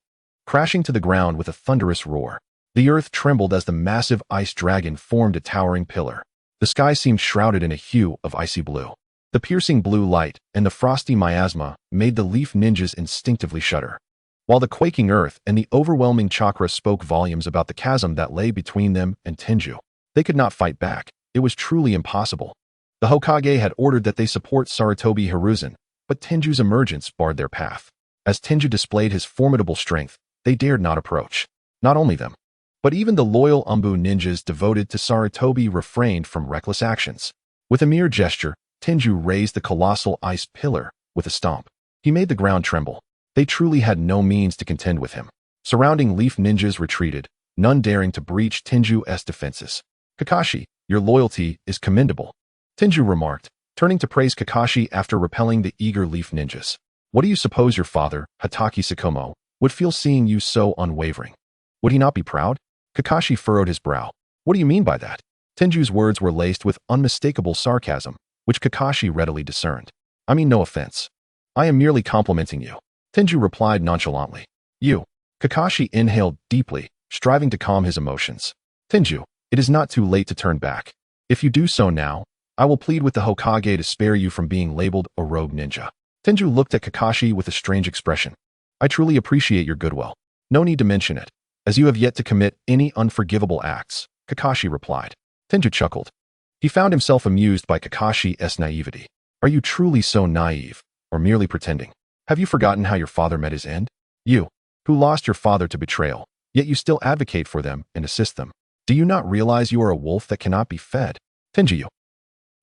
crashing to the ground with a thunderous roar. The earth trembled as the massive ice dragon formed a towering pillar. The sky seemed shrouded in a hue of icy blue. The piercing blue light and the frosty miasma made the leaf ninjas instinctively shudder, while the quaking earth and the overwhelming chakra spoke volumes about the chasm that lay between them and Tenju. They could not fight back. It was truly impossible. The Hokage had ordered that they support Sarutobi Hiruzen, but Tenju's emergence barred their path. As Tenju displayed his formidable strength, they dared not approach. Not only them, but even the loyal Umbu ninjas devoted to Sarutobi refrained from reckless actions. With a mere gesture, Tenju raised the colossal ice pillar with a stomp. He made the ground tremble. They truly had no means to contend with him. Surrounding leaf ninjas retreated, none daring to breach Tenju's defenses. "Kakashi, your loyalty is commendable," Tenju remarked, turning to praise Kakashi after repelling the eager leaf ninjas. "What do you suppose your father, Hatake Tsukumo, would feel seeing you so unwavering? Would he not be proud?" Kakashi furrowed his brow. "What do you mean by that?" Tenju's words were laced with unmistakable sarcasm, which Kakashi readily discerned. "I mean no offense. I am merely complimenting you," Tenju replied nonchalantly. "You." Kakashi inhaled deeply, striving to calm his emotions. "Tenju, it is not too late to turn back. If you do so now, I will plead with the Hokage to spare you from being labeled a rogue ninja." Tenju looked at Kakashi with a strange expression. "I truly appreciate your goodwill. No need to mention it, as you have yet to commit any unforgivable acts," Kakashi replied. Tenju chuckled. He found himself amused by Kakashi's naivety. "Are you truly so naive, or merely pretending? Have you forgotten how your father met his end? You, who lost your father to betrayal, yet you still advocate for them and assist them. Do you not realize you are a wolf that cannot be fed?" "Tenju."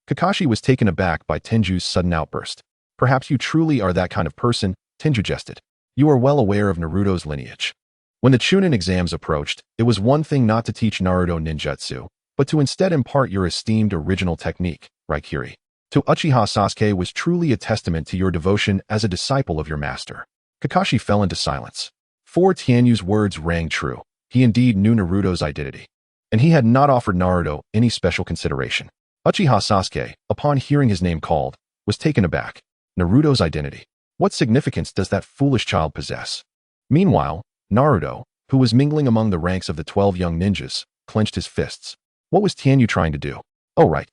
Kakashi was taken aback by Tenju's sudden outburst. "Perhaps you truly are that kind of person," Tenju jested. "You are well aware of Naruto's lineage. When the Chunin exams approached, it was one thing not to teach Naruto ninjutsu, but to instead impart your esteemed original technique, Raikage. To Uchiha Sasuke was truly a testament to your devotion as a disciple of your master." Kakashi fell into silence. For Tianyu's words rang true. He indeed knew Naruto's identity, and he had not offered Naruto any special consideration. Uchiha Sasuke, upon hearing his name called, was taken aback. Naruto's identity. What significance does that foolish child possess? Meanwhile, Naruto, who was mingling among the ranks of the 12 young ninjas, clenched his fists. What was Tianyu trying to do? "Oh right.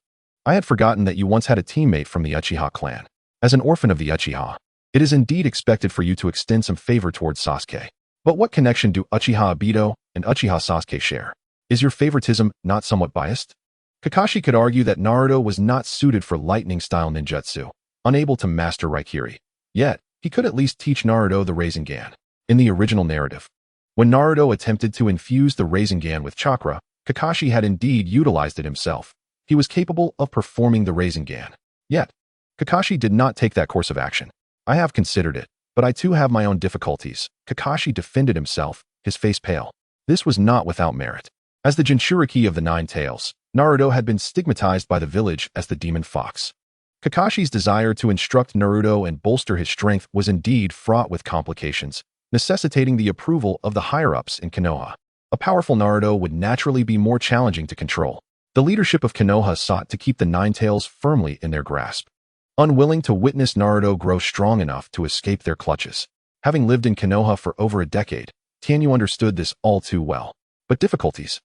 I had forgotten that you once had a teammate from the Uchiha clan. As an orphan of the Uchiha, it is indeed expected for you to extend some favor towards Sasuke. But what connection do Uchiha Obito and Uchiha Sasuke share? Is your favoritism not somewhat biased?" Kakashi could argue that Naruto was not suited for lightning-style ninjutsu, unable to master Raikage. Yet, he could at least teach Naruto the Rasengan. In the original narrative, when Naruto attempted to infuse the Rasengan with chakra, Kakashi had indeed utilized it himself. He was capable of performing the Rasengan. Yet, Kakashi did not take that course of action. "I have considered it, but I too have my own difficulties," Kakashi defended himself, his face pale. This was not without merit. As the Jinchuriki of the Nine Tails, Naruto had been stigmatized by the village as the demon fox. Kakashi's desire to instruct Naruto and bolster his strength was indeed fraught with complications, necessitating the approval of the higher-ups in Konoha. A powerful Naruto would naturally be more challenging to control. The leadership of Konoha sought to keep the Nine Tails firmly in their grasp, unwilling to witness Naruto grow strong enough to escape their clutches. Having lived in Konoha for over a decade, Tanyu understood this all too well. But difficulties?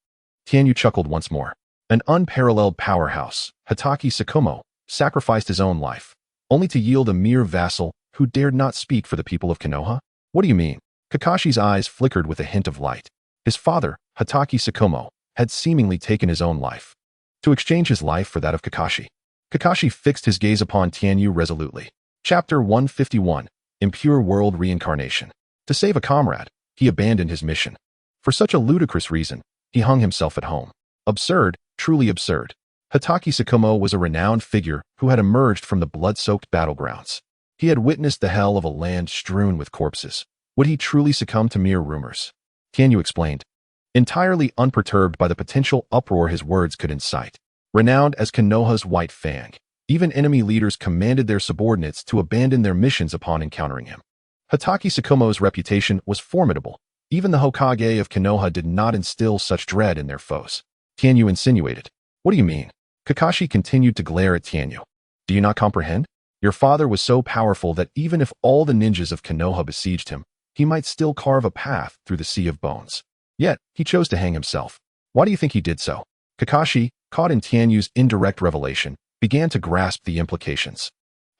Tanyu chuckled once more. An unparalleled powerhouse, Hatake Tsukumo, sacrificed his own life, only to yield a mere vassal who dared not speak for the people of Konoha? What do you mean? Kakashi's eyes flickered with a hint of light. His father, Hatake Tsukumo, had seemingly taken his own life, to exchange his life for that of Kakashi. Kakashi fixed his gaze upon Tanyu resolutely. Chapter 151, Impure World Reincarnation. To save a comrade, he abandoned his mission. For such a ludicrous reason, he hung himself at home. Absurd, truly absurd. Hatake Tsukumo was a renowned figure who had emerged from the blood-soaked battlegrounds. He had witnessed the hell of a land strewn with corpses. Would he truly succumb to mere rumors? Tanyu explained, entirely unperturbed by the potential uproar his words could incite. Renowned as Konoha's White Fang, even enemy leaders commanded their subordinates to abandon their missions upon encountering him. Hatake Tsukumo's reputation was formidable. Even the Hokage of Konoha did not instill such dread in their foes. Tanyu insinuated. What do you mean? Kakashi continued to glare at Tanyu. Do you not comprehend? Your father was so powerful that even if all the ninjas of Konoha besieged him, he might still carve a path through the sea of bones. Yet, he chose to hang himself. Why do you think he did so? Kakashi, caught in Tanyu's indirect revelation, began to grasp the implications.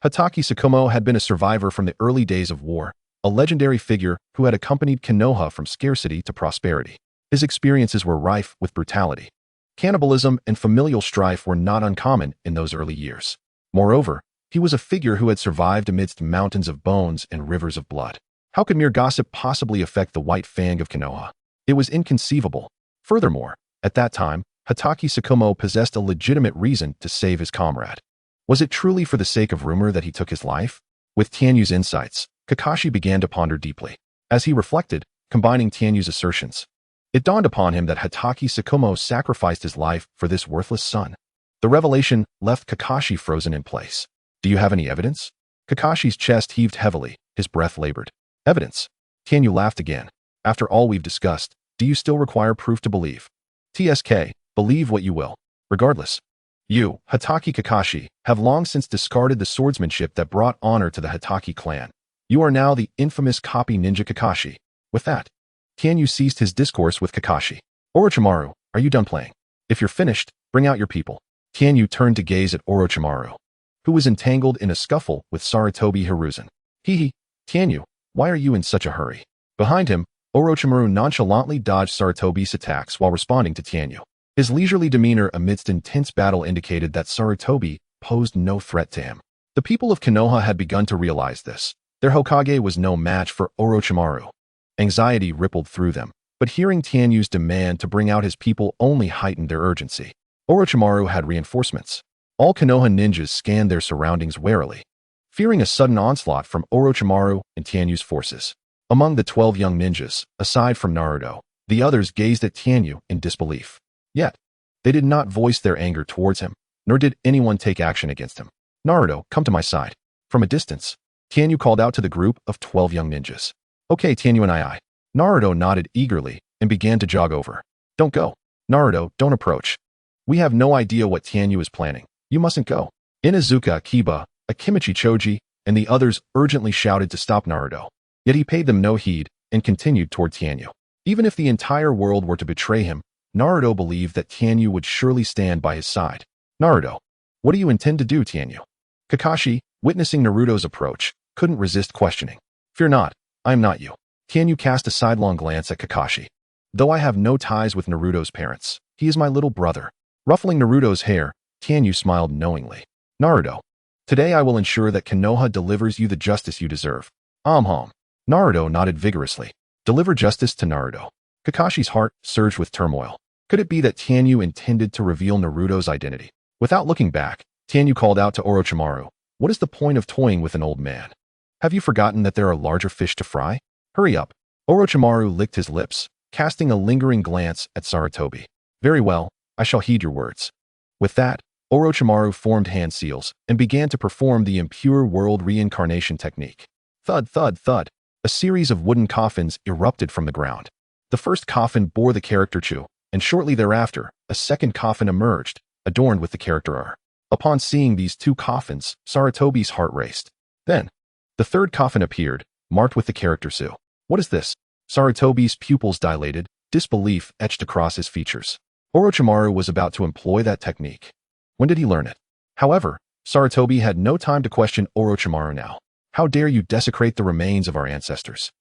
Hatake Tsukumo had been a survivor from the early days of war, a legendary figure who had accompanied Konoha from scarcity to prosperity. His experiences were rife with brutality. Cannibalism and familial strife were not uncommon in those early years. Moreover, he was a figure who had survived amidst mountains of bones and rivers of blood. How could mere gossip possibly affect the White Fang of Konoha? It was inconceivable. Furthermore, at that time, Hatake Tsukumo possessed a legitimate reason to save his comrade. Was it truly for the sake of rumor that he took his life? With Tanyu's insights, Kakashi began to ponder deeply. As he reflected, combining Tanyu's assertions, it dawned upon him that Hatake Tsukumo sacrificed his life for this worthless son. The revelation left Kakashi frozen in place. Do you have any evidence? Kakashi's chest heaved heavily, his breath labored. Evidence? Tanyu laughed again. After all we've discussed, do you still require proof to believe? TSK, believe what you will. Regardless, you, Hatake Kakashi, have long since discarded the swordsmanship that brought honor to the Hatake clan. You are now the infamous copy ninja Kakashi. With that, Tanyu ceased his discourse with Kakashi. Orochimaru, are you done playing? If you're finished, bring out your people. Tanyu turned to gaze at Orochimaru, who was entangled in a scuffle with Sarutobi Hiruzen. Hee, Tanyu, why are you in such a hurry? Behind him, Orochimaru nonchalantly dodged Sarutobi's attacks while responding to Tanyu. His leisurely demeanor amidst intense battle indicated that Sarutobi posed no threat to him. The people of Konoha had begun to realize this. Their Hokage was no match for Orochimaru. Anxiety rippled through them, but hearing Tanyu's demand to bring out his people only heightened their urgency. Orochimaru had reinforcements. All Konoha ninjas scanned their surroundings warily, fearing a sudden onslaught from Orochimaru and Tanyu's forces. Among the 12 young ninjas, aside from Naruto, the others gazed at Tanyu in disbelief. Yet, they did not voice their anger towards him, nor did anyone take action against him. Naruto, come to my side. From a distance, Tanyu called out to the group of 12 young ninjas. Okay, Tanyu and I. Naruto nodded eagerly and began to jog over. Don't go. Naruto, don't approach. We have no idea what Tanyu is planning. You mustn't go. Inuzuka, Kiba, Akimichi Choji, and the others urgently shouted to stop Naruto. Yet he paid them no heed and continued toward Tanyu. Even if the entire world were to betray him, Naruto believed that Tanyu would surely stand by his side. Naruto, what do you intend to do, Tanyu? Kakashi, witnessing Naruto's approach, couldn't resist questioning. Fear not, I am not you. Tanyu cast a sidelong glance at Kakashi. Though I have no ties with Naruto's parents, he is my little brother. Ruffling Naruto's hair, Tanyu smiled knowingly. Naruto, today I will ensure that Konoha delivers you the justice you deserve. Naruto nodded vigorously. Deliver justice to Naruto. Kakashi's heart surged with turmoil. Could it be that Tanyu intended to reveal Naruto's identity? Without looking back, Tanyu called out to Orochimaru. What is the point of toying with an old man? Have you forgotten that there are larger fish to fry? Hurry up. Orochimaru licked his lips, casting a lingering glance at Sarutobi. Very well, I shall heed your words. With that, Orochimaru formed hand seals and began to perform the impure world reincarnation technique. Thud, thud, thud. A series of wooden coffins erupted from the ground. The first coffin bore the character Chu, and shortly thereafter, a second coffin emerged, adorned with the character R. Upon seeing these two coffins, Sarutobi's heart raced. Then, the third coffin appeared, marked with the character Su. What is this? Sarutobi's pupils dilated, disbelief etched across his features. Orochimaru was about to employ that technique. When did he learn it? However, Sarutobi had no time to question Orochimaru now. How dare you desecrate the remains of our ancestors?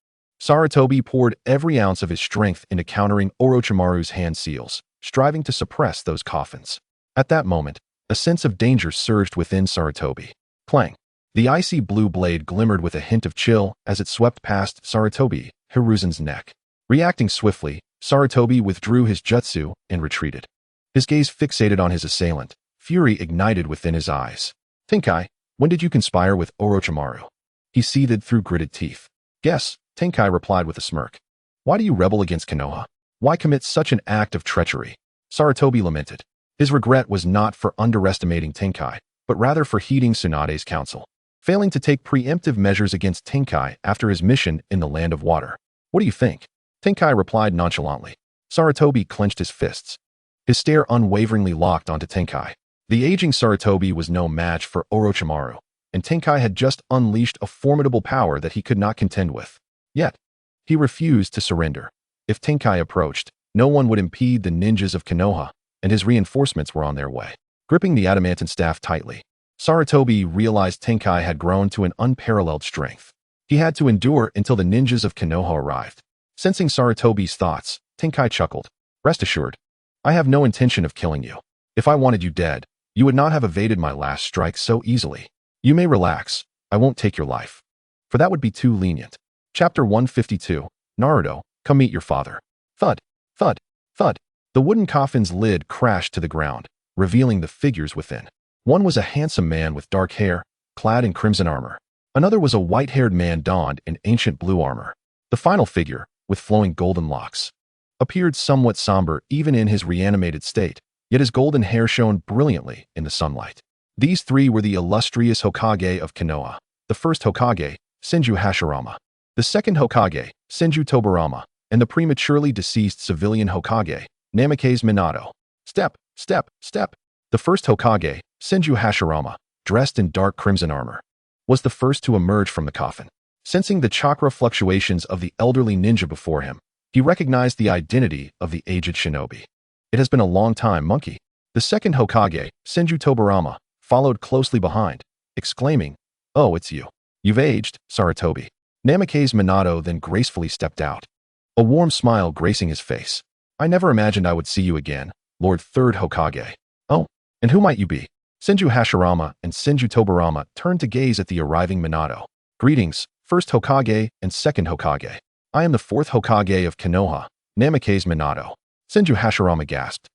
Sarutobi poured every ounce of his strength into countering Orochimaru's hand seals, striving to suppress those coffins. At that moment, a sense of danger surged within Sarutobi. Clang! The icy blue blade glimmered with a hint of chill as it swept past Sarutobi Hiruzen's neck. Reacting swiftly, Sarutobi withdrew his jutsu and retreated. His gaze fixated on his assailant. Fury ignited within his eyes. Tenkai, when did you conspire with Orochimaru? He seethed through gritted teeth. Guess, Tenkai replied with a smirk. Why do you rebel against Konoha? Why commit such an act of treachery? Sarutobi lamented. His regret was not for underestimating Tenkai, but rather for heeding Tsunade's counsel, failing to take preemptive measures against Tenkai after his mission in the Land of Water. What do you think? Tenkai replied nonchalantly. Sarutobi clenched his fists. His stare unwaveringly locked onto Tenkai. The aging Sarutobi was no match for Orochimaru, and Tenkai had just unleashed a formidable power that he could not contend with. Yet, he refused to surrender. If Tenkai approached, no one would impede the ninjas of Konoha, and his reinforcements were on their way. Gripping the adamantine staff tightly, Sarutobi realized Tenkai had grown to an unparalleled strength. He had to endure until the ninjas of Konoha arrived. Sensing Sarutobi's thoughts, Tenkai chuckled. Rest assured, I have no intention of killing you. If I wanted you dead, you would not have evaded my last strike so easily. You may relax, I won't take your life. For that would be too lenient. Chapter 152, Naruto, come meet your father. Thud, thud, thud. The wooden coffin's lid crashed to the ground, revealing the figures within. One was a handsome man with dark hair, clad in crimson armor. Another was a white-haired man donned in ancient blue armor. The final figure, with flowing golden locks, appeared somewhat somber even in his reanimated state, yet his golden hair shone brilliantly in the sunlight. These three were the illustrious Hokage of Konoha. The first Hokage, Senju Hashirama. The second Hokage, Senju Tobirama. And the prematurely deceased civilian Hokage, Namikaze Minato. Step, step, step. The first Hokage, Senju Hashirama, dressed in dark crimson armor, was the first to emerge from the coffin. Sensing the chakra fluctuations of the elderly ninja before him, he recognized the identity of the aged shinobi. It has been a long time, monkey. The second Hokage, Senju Tobirama, followed closely behind, exclaiming, Oh, it's you. You've aged, Sarutobi. Namikaze Minato then gracefully stepped out, a warm smile gracing his face. I never imagined I would see you again, Lord Third Hokage. Oh, and who might you be? Senju Hashirama and Senju Tobirama turned to gaze at the arriving Minato. Greetings, First Hokage and Second Hokage. I am the Fourth Hokage of Konoha, Namikaze Minato. Senju Hashirama gasped.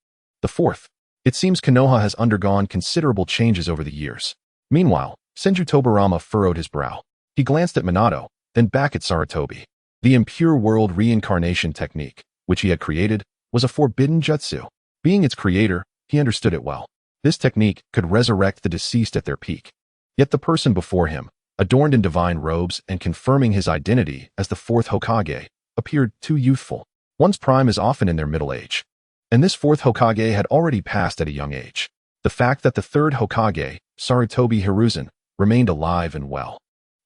The fourth. It seems Konoha has undergone considerable changes over the years. Meanwhile, Senju Tobirama furrowed his brow. He glanced at Minato, then back at Sarutobi. The impure world reincarnation technique, which he had created, was a forbidden jutsu. Being its creator, he understood it well. This technique could resurrect the deceased at their peak. Yet the person before him, adorned in divine robes and confirming his identity as the fourth Hokage, appeared too youthful. One's prime is often in their middle age, and this fourth Hokage had already passed at a young age. The fact that the third Hokage, Sarutobi Hiruzen, remained alive and well,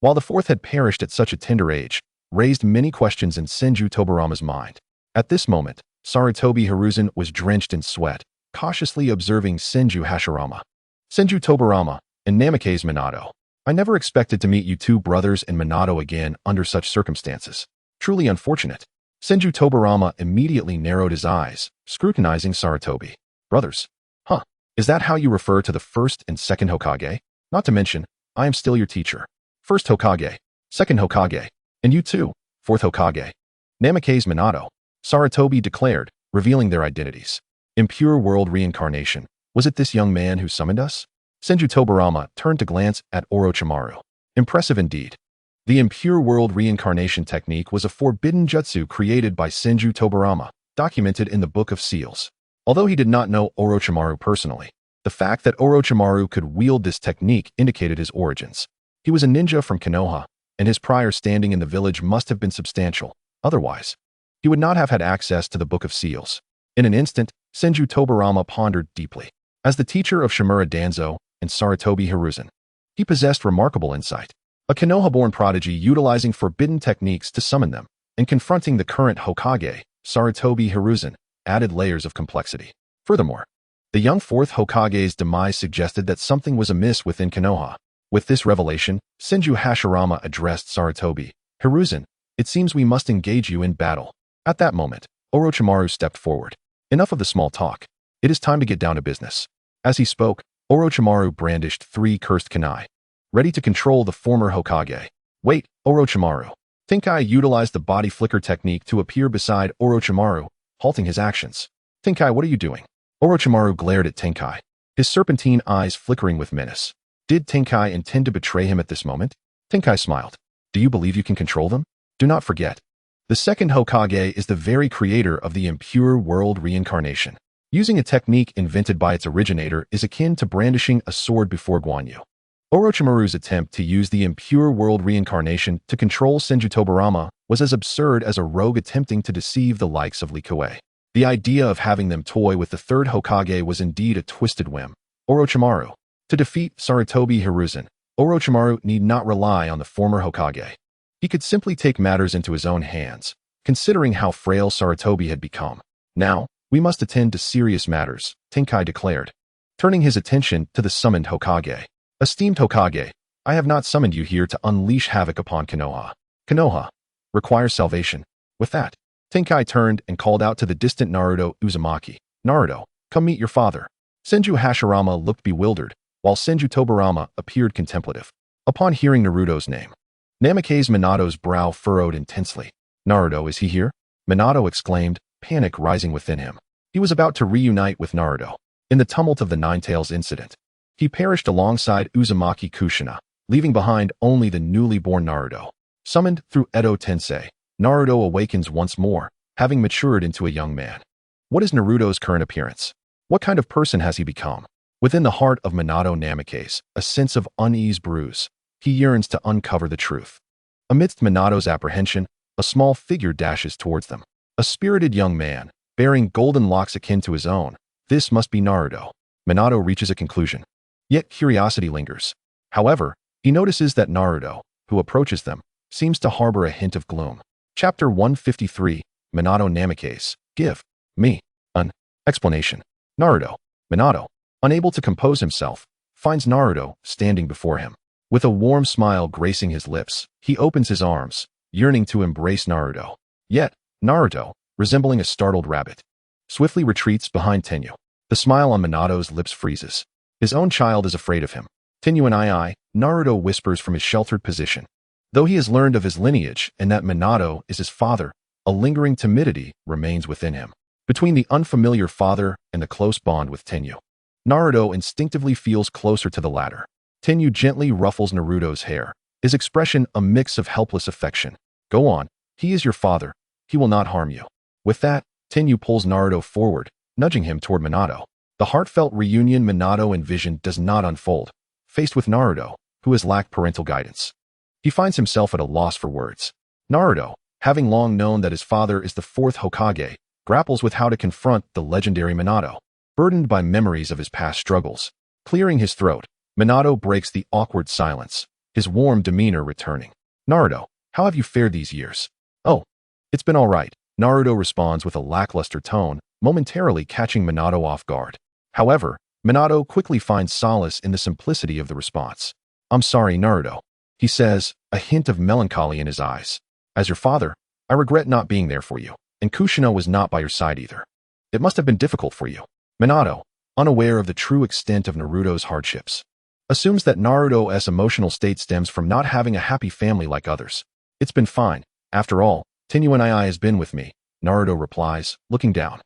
while the fourth had perished at such a tender age, raised many questions in Senju Tobirama's mind. At this moment, Sarutobi Hiruzen was drenched in sweat, cautiously observing Senju Hashirama, Senju Tobirama, and Namikaze Minato. I never expected to meet you two brothers and Minato again under such circumstances. Truly unfortunate. Senju Tobirama immediately narrowed his eyes, scrutinizing Sarutobi. Brothers? Huh. Is that how you refer to the first and second Hokage? Not to mention, I am still your teacher. First Hokage, second Hokage, and you too, fourth Hokage. Namikaze Minato, Sarutobi declared, revealing their identities. Impure world reincarnation. Was it this young man who summoned us? Senju Tobirama turned to glance at Orochimaru. Impressive indeed. The impure world reincarnation technique was a forbidden jutsu created by Senju Tobirama, documented in the Book of Seals. Although he did not know Orochimaru personally, The fact that Orochimaru could wield this technique indicated his origins. He was a ninja from Konoha, and his prior standing in the village must have been substantial. Otherwise, he would not have had access to the Book of Seals. In an instant, Senju Tobirama pondered deeply. As the teacher of Shimura Danzo and Sarutobi Hiruzen, he possessed remarkable insight. A Konoha-born prodigy utilizing forbidden techniques to summon them, and confronting the current Hokage, Sarutobi Hiruzen, added layers of complexity. Furthermore, the young fourth Hokage's demise suggested that something was amiss within Konoha. With this revelation, Senju Hashirama addressed Sarutobi. Hiruzen, it seems we must engage you in battle. At that moment, Orochimaru stepped forward. Enough of the small talk. It is time to get down to business. As he spoke, Orochimaru brandished 3 cursed kunai, ready to control the former Hokage. Wait, Orochimaru. Tenkai utilized the body flicker technique to appear beside Orochimaru, halting his actions. Tenkai, what are you doing? Orochimaru glared at Tenkai, his serpentine eyes flickering with menace. Did Tenkai intend to betray him at this moment? Tenkai smiled. Do you believe you can control them? Do not forget. The second Hokage is the very creator of the impure world reincarnation. Using a technique invented by its originator is akin to brandishing a sword before Guanyu. Orochimaru's attempt to use the impure world reincarnation to control Senju Tobirama was as absurd as a rogue attempting to deceive the likes of Lee Kuei. The idea of having them toy with the third Hokage was indeed a twisted whim. Orochimaru. To defeat Sarutobi Hiruzen, Orochimaru need not rely on the former Hokage. He could simply take matters into his own hands, considering how frail Sarutobi had become. Now, we must attend to serious matters, Tenkai declared, turning his attention to the summoned Hokage. Esteemed Hokage, I have not summoned you here to unleash havoc upon Konoha. Konoha requires salvation. With that, Tenkai turned and called out to the distant Naruto Uzumaki. Naruto, come meet your father. Senju Hashirama looked bewildered, while Senju Tobirama appeared contemplative. Upon hearing Naruto's name, Namake's Minato's brow furrowed intensely. Naruto, is he here? Minato exclaimed, panic rising within him. He was about to reunite with Naruto. In the tumult of the Ninetales incident, he perished alongside Uzumaki Kushina, leaving behind only the newly born Naruto. Summoned through Edo Tensei, Naruto awakens once more, having matured into a young man. What is Naruto's current appearance? What kind of person has he become? Within the heart of Minato Namake's, a sense of unease brews. He yearns to uncover the truth. Amidst Minato's apprehension, a small figure dashes towards them. A spirited young man, bearing golden locks akin to his own. This must be Naruto. Minato reaches a conclusion. Yet curiosity lingers. However, he notices that Naruto, who approaches them, seems to harbor a hint of gloom. Chapter 153, Minato Namake's. Give me an explanation. Naruto. Minato, unable to compose himself, finds Naruto standing before him. With a warm smile gracing his lips, he opens his arms, yearning to embrace Naruto. Yet, Naruto, resembling a startled rabbit, swiftly retreats behind Tenyu. The smile on Minato's lips freezes. His own child is afraid of him. Tenyu and I, Naruto whispers from his sheltered position. Though he has learned of his lineage and that Minato is his father, a lingering timidity remains within him. Between the unfamiliar father and the close bond with Tenyu, Naruto instinctively feels closer to the latter. Tenyu gently ruffles Naruto's hair, his expression a mix of helpless affection. Go on, he is your father. He will not harm you. With that, Tenyu pulls Naruto forward, nudging him toward Minato. The heartfelt reunion Minato envisioned does not unfold, faced with Naruto, who has lacked parental guidance. He finds himself at a loss for words. Naruto, having long known that his father is the fourth Hokage, grapples with how to confront the legendary Minato. Burdened by memories of his past struggles, clearing his throat, Minato breaks the awkward silence, his warm demeanor returning. Naruto, how have you fared these years? Oh, it's been all right, Naruto responds with a lackluster tone, momentarily catching Minato off guard. However, Minato quickly finds solace in the simplicity of the response. I'm sorry, Naruto, he says, a hint of melancholy in his eyes. As your father, I regret not being there for you, and Kushina was not by your side either. It must have been difficult for you. Minato, unaware of the true extent of Naruto's hardships, assumes that Naruto's emotional state stems from not having a happy family like others. It's been fine. After all, Tenyu and I has been with me, Naruto replies, looking down.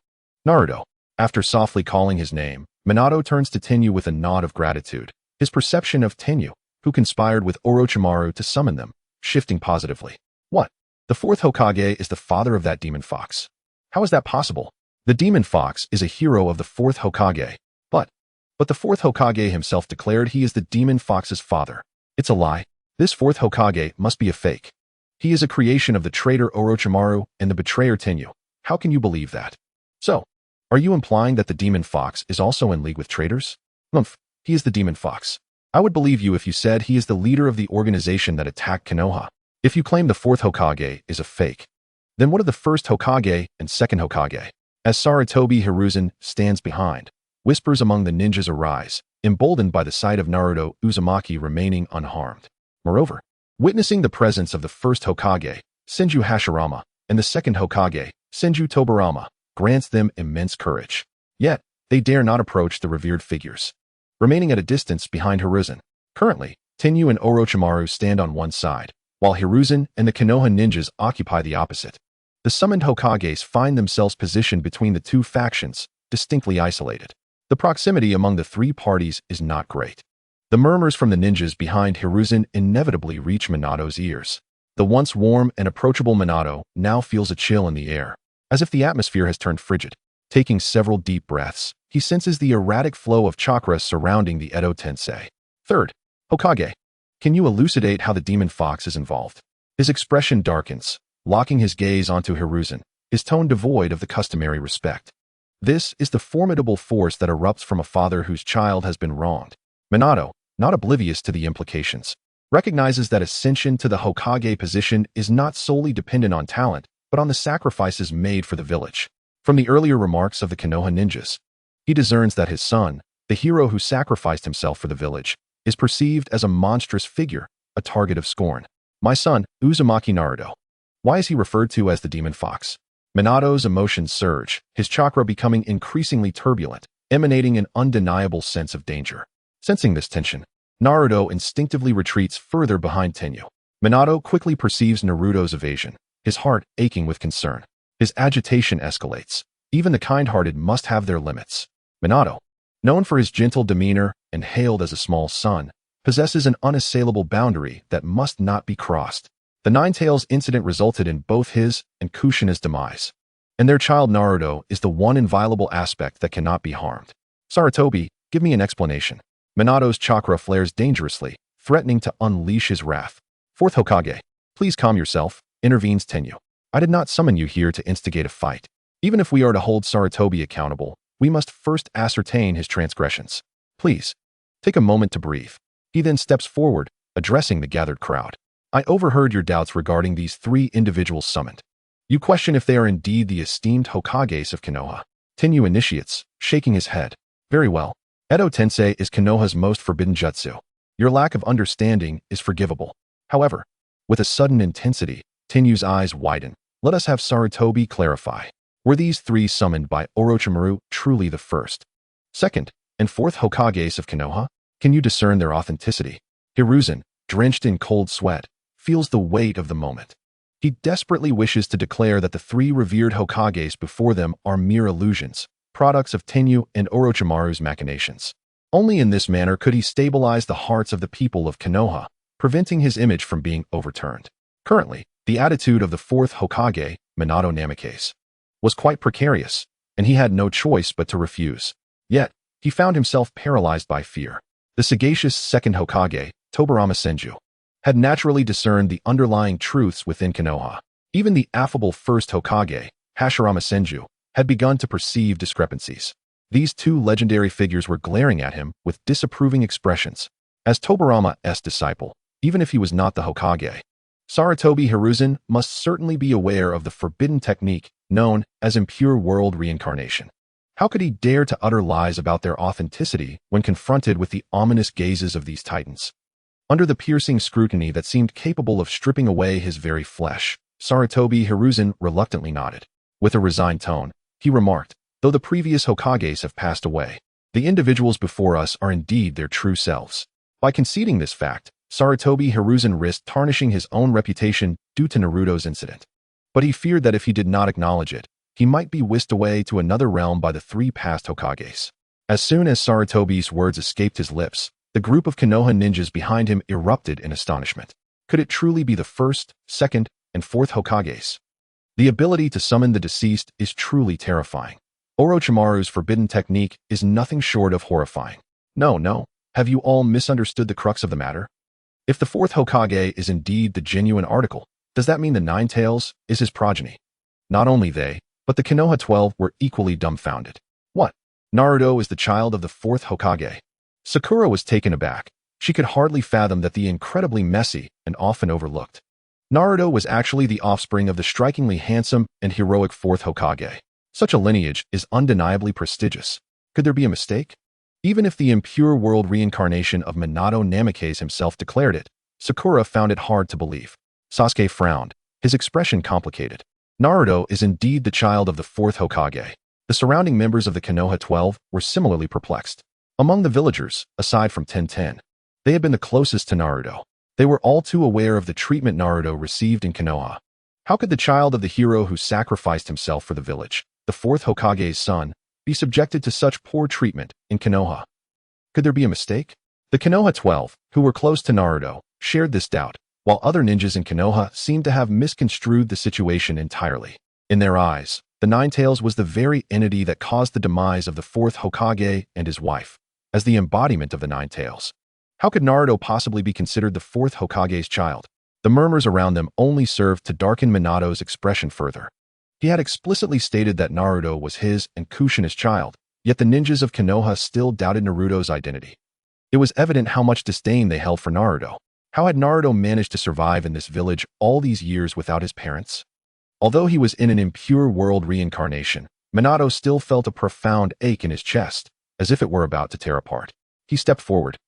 Naruto. After softly calling his name, Minato turns to Tenyu with a nod of gratitude, his perception of Tenyu, who conspired with Orochimaru to summon them, shifting positively. What? The fourth Hokage is the father of that demon fox. How is that possible? The demon fox is a hero of the fourth Hokage, but But the fourth Hokage himself declared he is the demon fox's father. It's a lie. This fourth Hokage must be a fake. He is a creation of the traitor Orochimaru and the betrayer Tenyu. How can you believe that? So, are you implying that the demon fox is also in league with traitors? Humph, he is the demon fox. I would believe you if you said he is the leader of the organization that attacked Konoha. If you claim the fourth Hokage is a fake, then what of the first Hokage and second Hokage? As Sarutobi Hiruzen stands behind, whispers among the ninjas arise, emboldened by the sight of Naruto Uzumaki remaining unharmed. Moreover, witnessing the presence of the first Hokage, Senju Hashirama, and the second Hokage, Senju Tobirama, grants them immense courage. Yet, they dare not approach the revered figures, remaining at a distance behind Hiruzen. Currently, Tenyu and Orochimaru stand on one side, while Hiruzen and the Konoha ninjas occupy the opposite. The summoned Hokages find themselves positioned between the two factions, distinctly isolated. The proximity among the three parties is not great. The murmurs from the ninjas behind Hiruzen inevitably reach Minato's ears. The once warm and approachable Minato now feels a chill in the air, as if the atmosphere has turned frigid. Taking several deep breaths, he senses the erratic flow of chakra surrounding the Edo Tensei. Third, Hokage, can you elucidate how the demon fox is involved? His expression darkens, locking his gaze onto Hiruzen, his tone devoid of the customary respect. This is the formidable force that erupts from a father whose child has been wronged. Minato, not oblivious to the implications, recognizes that ascension to the Hokage position is not solely dependent on talent, but on the sacrifices made for the village. From the earlier remarks of the Konoha ninjas, he discerns that his son, the hero who sacrificed himself for the village, is perceived as a monstrous figure, a target of scorn. My son, Uzumaki Naruto. Why is he referred to as the demon fox? Minato's emotions surge, his chakra becoming increasingly turbulent, emanating an undeniable sense of danger. Sensing this tension, Naruto instinctively retreats further behind Tenyu. Minato quickly perceives Naruto's evasion, his heart aching with concern. His agitation escalates. Even the kind-hearted must have their limits. Minato, known for his gentle demeanor and hailed as a small son, possesses an unassailable boundary that must not be crossed. The Nine-Tails incident resulted in both his and Kushina's demise, and their child Naruto is the one inviolable aspect that cannot be harmed. Sarutobi, give me an explanation. Minato's chakra flares dangerously, threatening to unleash his wrath. Fourth Hokage, please calm yourself, intervenes Tenyu. I did not summon you here to instigate a fight. Even if we are to hold Sarutobi accountable, we must first ascertain his transgressions. Please, take a moment to breathe. He then steps forward, addressing the gathered crowd. I overheard your doubts regarding these three individuals summoned. You question if they are indeed the esteemed Hokages of Konoha. Tenyu initiates, shaking his head. Very well. Edo Tensei is Konoha's most forbidden jutsu. Your lack of understanding is forgivable. However, with a sudden intensity, Tenyu's eyes widen. Let us have Sarutobi clarify. Were these three summoned by Orochimaru truly the first, second, and fourth Hokages of Konoha? Can you discern their authenticity? Hiruzen, drenched in cold sweat, feels the weight of the moment. He desperately wishes to declare that the three revered Hokages before them are mere illusions, products of Tenyu and Orochimaru's machinations. Only in this manner could he stabilize the hearts of the people of Konoha, preventing his image from being overturned. Currently, the attitude of the fourth Hokage, Minato Namikaze, was quite precarious, and he had no choice but to refuse. Yet, he found himself paralyzed by fear. The sagacious second Hokage, Tobirama Senju, had naturally discerned the underlying truths within Konoha. Even the affable first Hokage, Hashirama Senju, had begun to perceive discrepancies. These two legendary figures were glaring at him with disapproving expressions. As Tobirama's disciple, even if he was not the Hokage, Sarutobi Hiruzen must certainly be aware of the forbidden technique known as impure world reincarnation. How could he dare to utter lies about their authenticity when confronted with the ominous gazes of these titans? Under the piercing scrutiny that seemed capable of stripping away his very flesh, Sarutobi Hiruzen reluctantly nodded. With a resigned tone, he remarked, though the previous Hokages have passed away, the individuals before us are indeed their true selves. By conceding this fact, Sarutobi Hiruzen risked tarnishing his own reputation due to Naruto's incident. But he feared that if he did not acknowledge it, he might be whisked away to another realm by the three past Hokages. As soon as Sarutobi's words escaped his lips, the group of Konoha ninjas behind him erupted in astonishment. Could it truly be the first, second, and fourth Hokages? The ability to summon the deceased is truly terrifying. Orochimaru's forbidden technique is nothing short of horrifying. No. Have you all misunderstood the crux of the matter? If the fourth Hokage is indeed the genuine article, does that mean the Nine Tails is his progeny? Not only they, but the Konoha 12 were equally dumbfounded. What? Naruto is the child of the fourth Hokage? Sakura was taken aback. She could hardly fathom that the incredibly messy and often overlooked Naruto was actually the offspring of the strikingly handsome and heroic fourth Hokage. Such a lineage is undeniably prestigious. Could there be a mistake? Even if the impure world reincarnation of Minato Namikaze himself declared it, Sakura found it hard to believe. Sasuke frowned, his expression complicated. Naruto is indeed the child of the fourth Hokage. The surrounding members of the Konoha 12 were similarly perplexed. Among the villagers, aside from Tenten, they had been the closest to Naruto. They were all too aware of the treatment Naruto received in Konoha. How could the child of the hero who sacrificed himself for the village, the fourth Hokage's son, be subjected to such poor treatment in Konoha? Could there be a mistake? The Konoha 12, who were close to Naruto, shared this doubt, while other ninjas in Konoha seemed to have misconstrued the situation entirely. In their eyes, the Nine Tails was the very entity that caused the demise of the fourth Hokage and his wife. As the embodiment of the Nine Tails, how could Naruto possibly be considered the fourth Hokage's child? The murmurs around them only served to darken Minato's expression further. He had explicitly stated that Naruto was his and Kushina's child, yet the ninjas of Konoha still doubted Naruto's identity. It was evident how much disdain they held for Naruto. How had Naruto managed to survive in this village all these years without his parents? Although he was in an impure world reincarnation, Minato still felt a profound ache in his chest, as if it were about to tear apart. He stepped forward,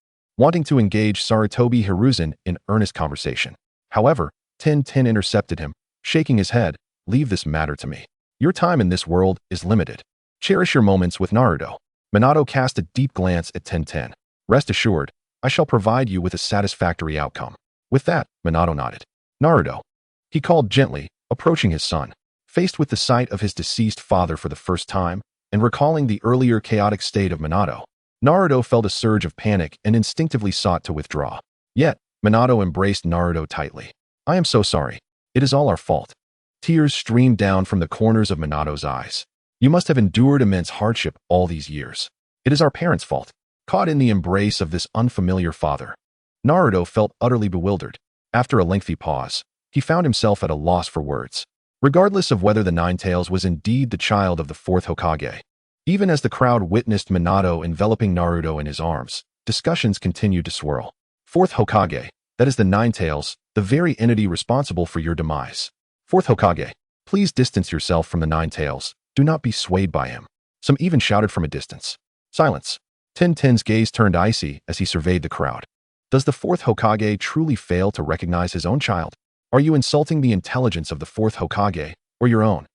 wanting to engage Sarutobi Hiruzen in earnest conversation. However, Tenten intercepted him, shaking his head. Leave this matter to me. Your time in this world is limited. Cherish your moments with Naruto. Minato cast a deep glance at Tenten. Rest assured, I shall provide you with a satisfactory outcome. With that, Minato nodded. Naruto, he called gently, approaching his son. Faced with the sight of his deceased father for the first time, and recalling the earlier chaotic state of Minato, Naruto felt a surge of panic and instinctively sought to withdraw. Yet, Minato embraced Naruto tightly. I am so sorry. It is all our fault. Tears streamed down from the corners of Minato's eyes. You must have endured immense hardship all these years. It is our parents' fault. Caught in the embrace of this unfamiliar father, Naruto felt utterly bewildered. After a lengthy pause, he found himself at a loss for words. Regardless of whether the Nine Tails was indeed the child of the fourth Hokage, even as the crowd witnessed Minato enveloping Naruto in his arms, discussions continued to swirl. Fourth Hokage, that is the Nine Tails, the very entity responsible for your demise. Fourth Hokage, please distance yourself from the Nine Tails. Do not be swayed by him. Some even shouted from a distance. Silence. Tenten's gaze turned icy as he surveyed the crowd. Does the fourth Hokage truly fail to recognize his own child? Are you insulting the intelligence of the fourth Hokage, or your own?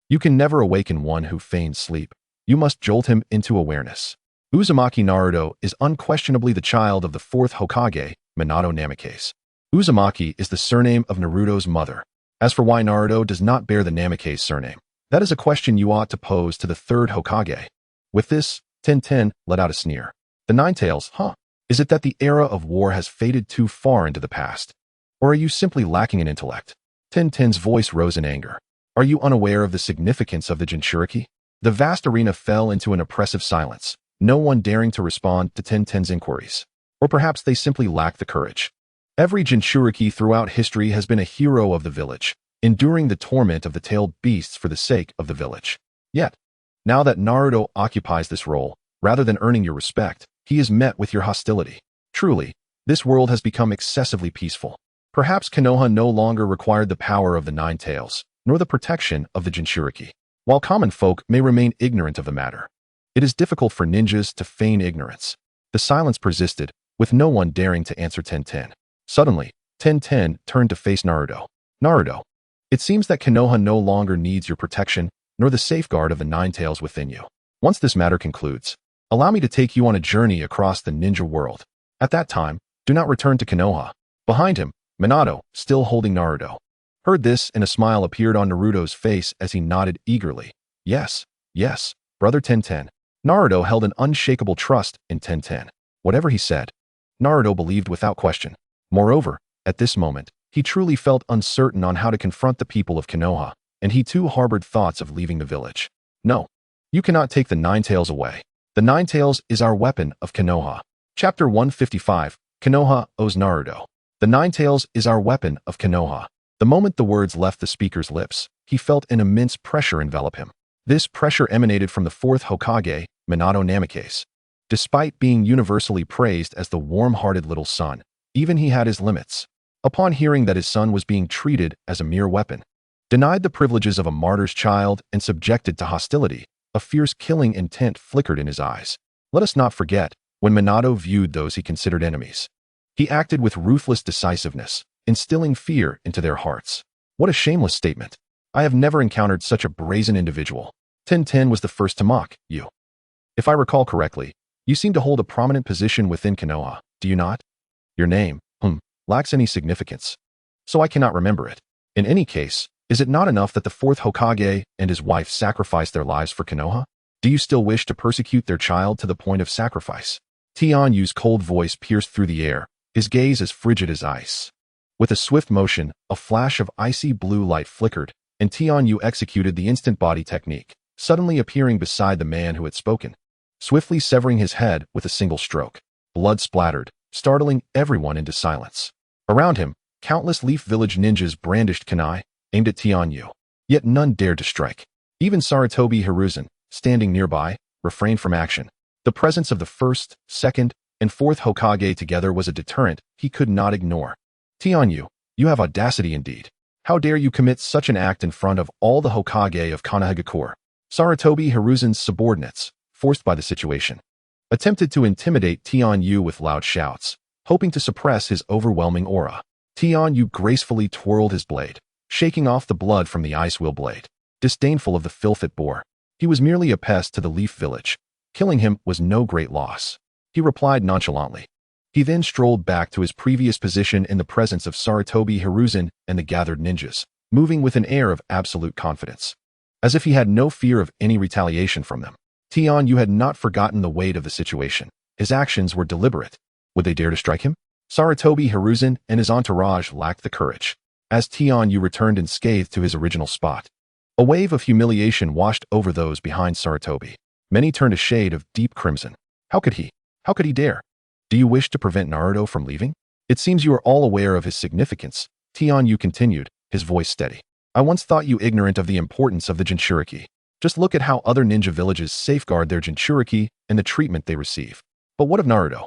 You can never awaken one who feigns sleep. You must jolt him into awareness. Uzumaki Naruto is unquestionably the child of the fourth Hokage, Minato Namikaze. Uzumaki is the surname of Naruto's mother. As for why Naruto does not bear the Namikaze surname, that is a question you ought to pose to the third Hokage. With this, Tenten let out a sneer. The Nine Tails, huh? Is it that the era of war has faded too far into the past? Or are you simply lacking in intellect? Tenten's voice rose in anger. Are you unaware of the significance of the Jinchuriki? The vast arena fell into an oppressive silence, no one daring to respond to Tenten's inquiries. Or perhaps they simply lacked the courage. Every Jinchuriki throughout history has been a hero of the village, enduring the torment of the tailed beasts for the sake of the village. Yet, now that Naruto occupies this role, rather than earning your respect, he is met with your hostility. Truly, this world has become excessively peaceful. Perhaps Konoha no longer required the power of the Nine Tails, nor the protection of the Jinchuriki. While common folk may remain ignorant of the matter, it is difficult for ninjas to feign ignorance. The silence persisted, with no one daring to answer Tenten. Suddenly, Tenten turned to face Naruto. Naruto, it seems that Konoha no longer needs your protection, nor the safeguard of the Nine Tails within you. Once this matter concludes, allow me to take you on a journey across the ninja world. At that time, do not return to Konoha. Behind him, Minato, still holding Naruto, heard this, and a smile appeared on Naruto's face as he nodded eagerly. Yes, brother Tenten. Naruto held an unshakable trust in Tenten. Whatever he said, Naruto believed without question. Moreover, at this moment, he truly felt uncertain on how to confront the people of Konoha, and he too harbored thoughts of leaving the village. No, you cannot take the Nine Tails away. The Nine Tails is our weapon of Konoha. Chapter 155, Konoha owes Naruto. The Nine Tails is our weapon of Konoha. The moment the words left the speaker's lips, he felt an immense pressure envelop him. This pressure emanated from the fourth Hokage, Minato Namikaze. Despite being universally praised as the warm-hearted little son, even he had his limits. Upon hearing that his son was being treated as a mere weapon, denied the privileges of a martyr's child and subjected to hostility, a fierce killing intent flickered in his eyes. Let us not forget, when Minato viewed those he considered enemies, he acted with ruthless decisiveness, instilling fear into their hearts. What a shameless statement. I have never encountered such a brazen individual. Ten was the first to mock you. If I recall correctly, you seem to hold a prominent position within Konoha, do you not? Your name, lacks any significance, so I cannot remember it. In any case, is it not enough that the fourth Hokage and his wife sacrificed their lives for Konoha? Do you still wish to persecute their child to the point of sacrifice? Tianyu's cold voice pierced through the air, his gaze as frigid as ice. With a swift motion, a flash of icy blue light flickered, and Tianyu executed the instant body technique, suddenly appearing beside the man who had spoken, swiftly severing his head with a single stroke. Blood splattered, startling everyone into silence. Around him, countless Leaf Village ninjas brandished kunai, aimed at Tianyu. Yet none dared to strike. Even Sarutobi Hiruzen, standing nearby, refrained from action. The presence of the first, second, and fourth Hokage together was a deterrent he could not ignore. Tianyu, you have audacity indeed. How dare you commit such an act in front of all the Hokage of Konohagakure? Sarutobi Hiruzen's subordinates, forced by the situation, attempted to intimidate Tianyu with loud shouts, hoping to suppress his overwhelming aura. Tianyu gracefully twirled his blade, shaking off the blood from the ice wheel blade. Disdainful of the filth it bore, he was merely a pest to the Leaf Village. Killing him was no great loss. He replied nonchalantly. He then strolled back to his previous position in the presence of Sarutobi Hiruzen and the gathered ninjas, moving with an air of absolute confidence, as if he had no fear of any retaliation from them. Tianyu had not forgotten the weight of the situation. His actions were deliberate. Would they dare to strike him? Sarutobi Hiruzen and his entourage lacked the courage. As Tianyu returned unscathed to his original spot, a wave of humiliation washed over those behind Sarutobi. Many turned a shade of deep crimson. How could he? How could he dare? Do you wish to prevent Naruto from leaving? It seems you are all aware of his significance, Tianyu continued, his voice steady. I once thought you ignorant of the importance of the Jinchuriki. Just look at how other ninja villages safeguard their Jinchuriki and the treatment they receive. But what of Naruto?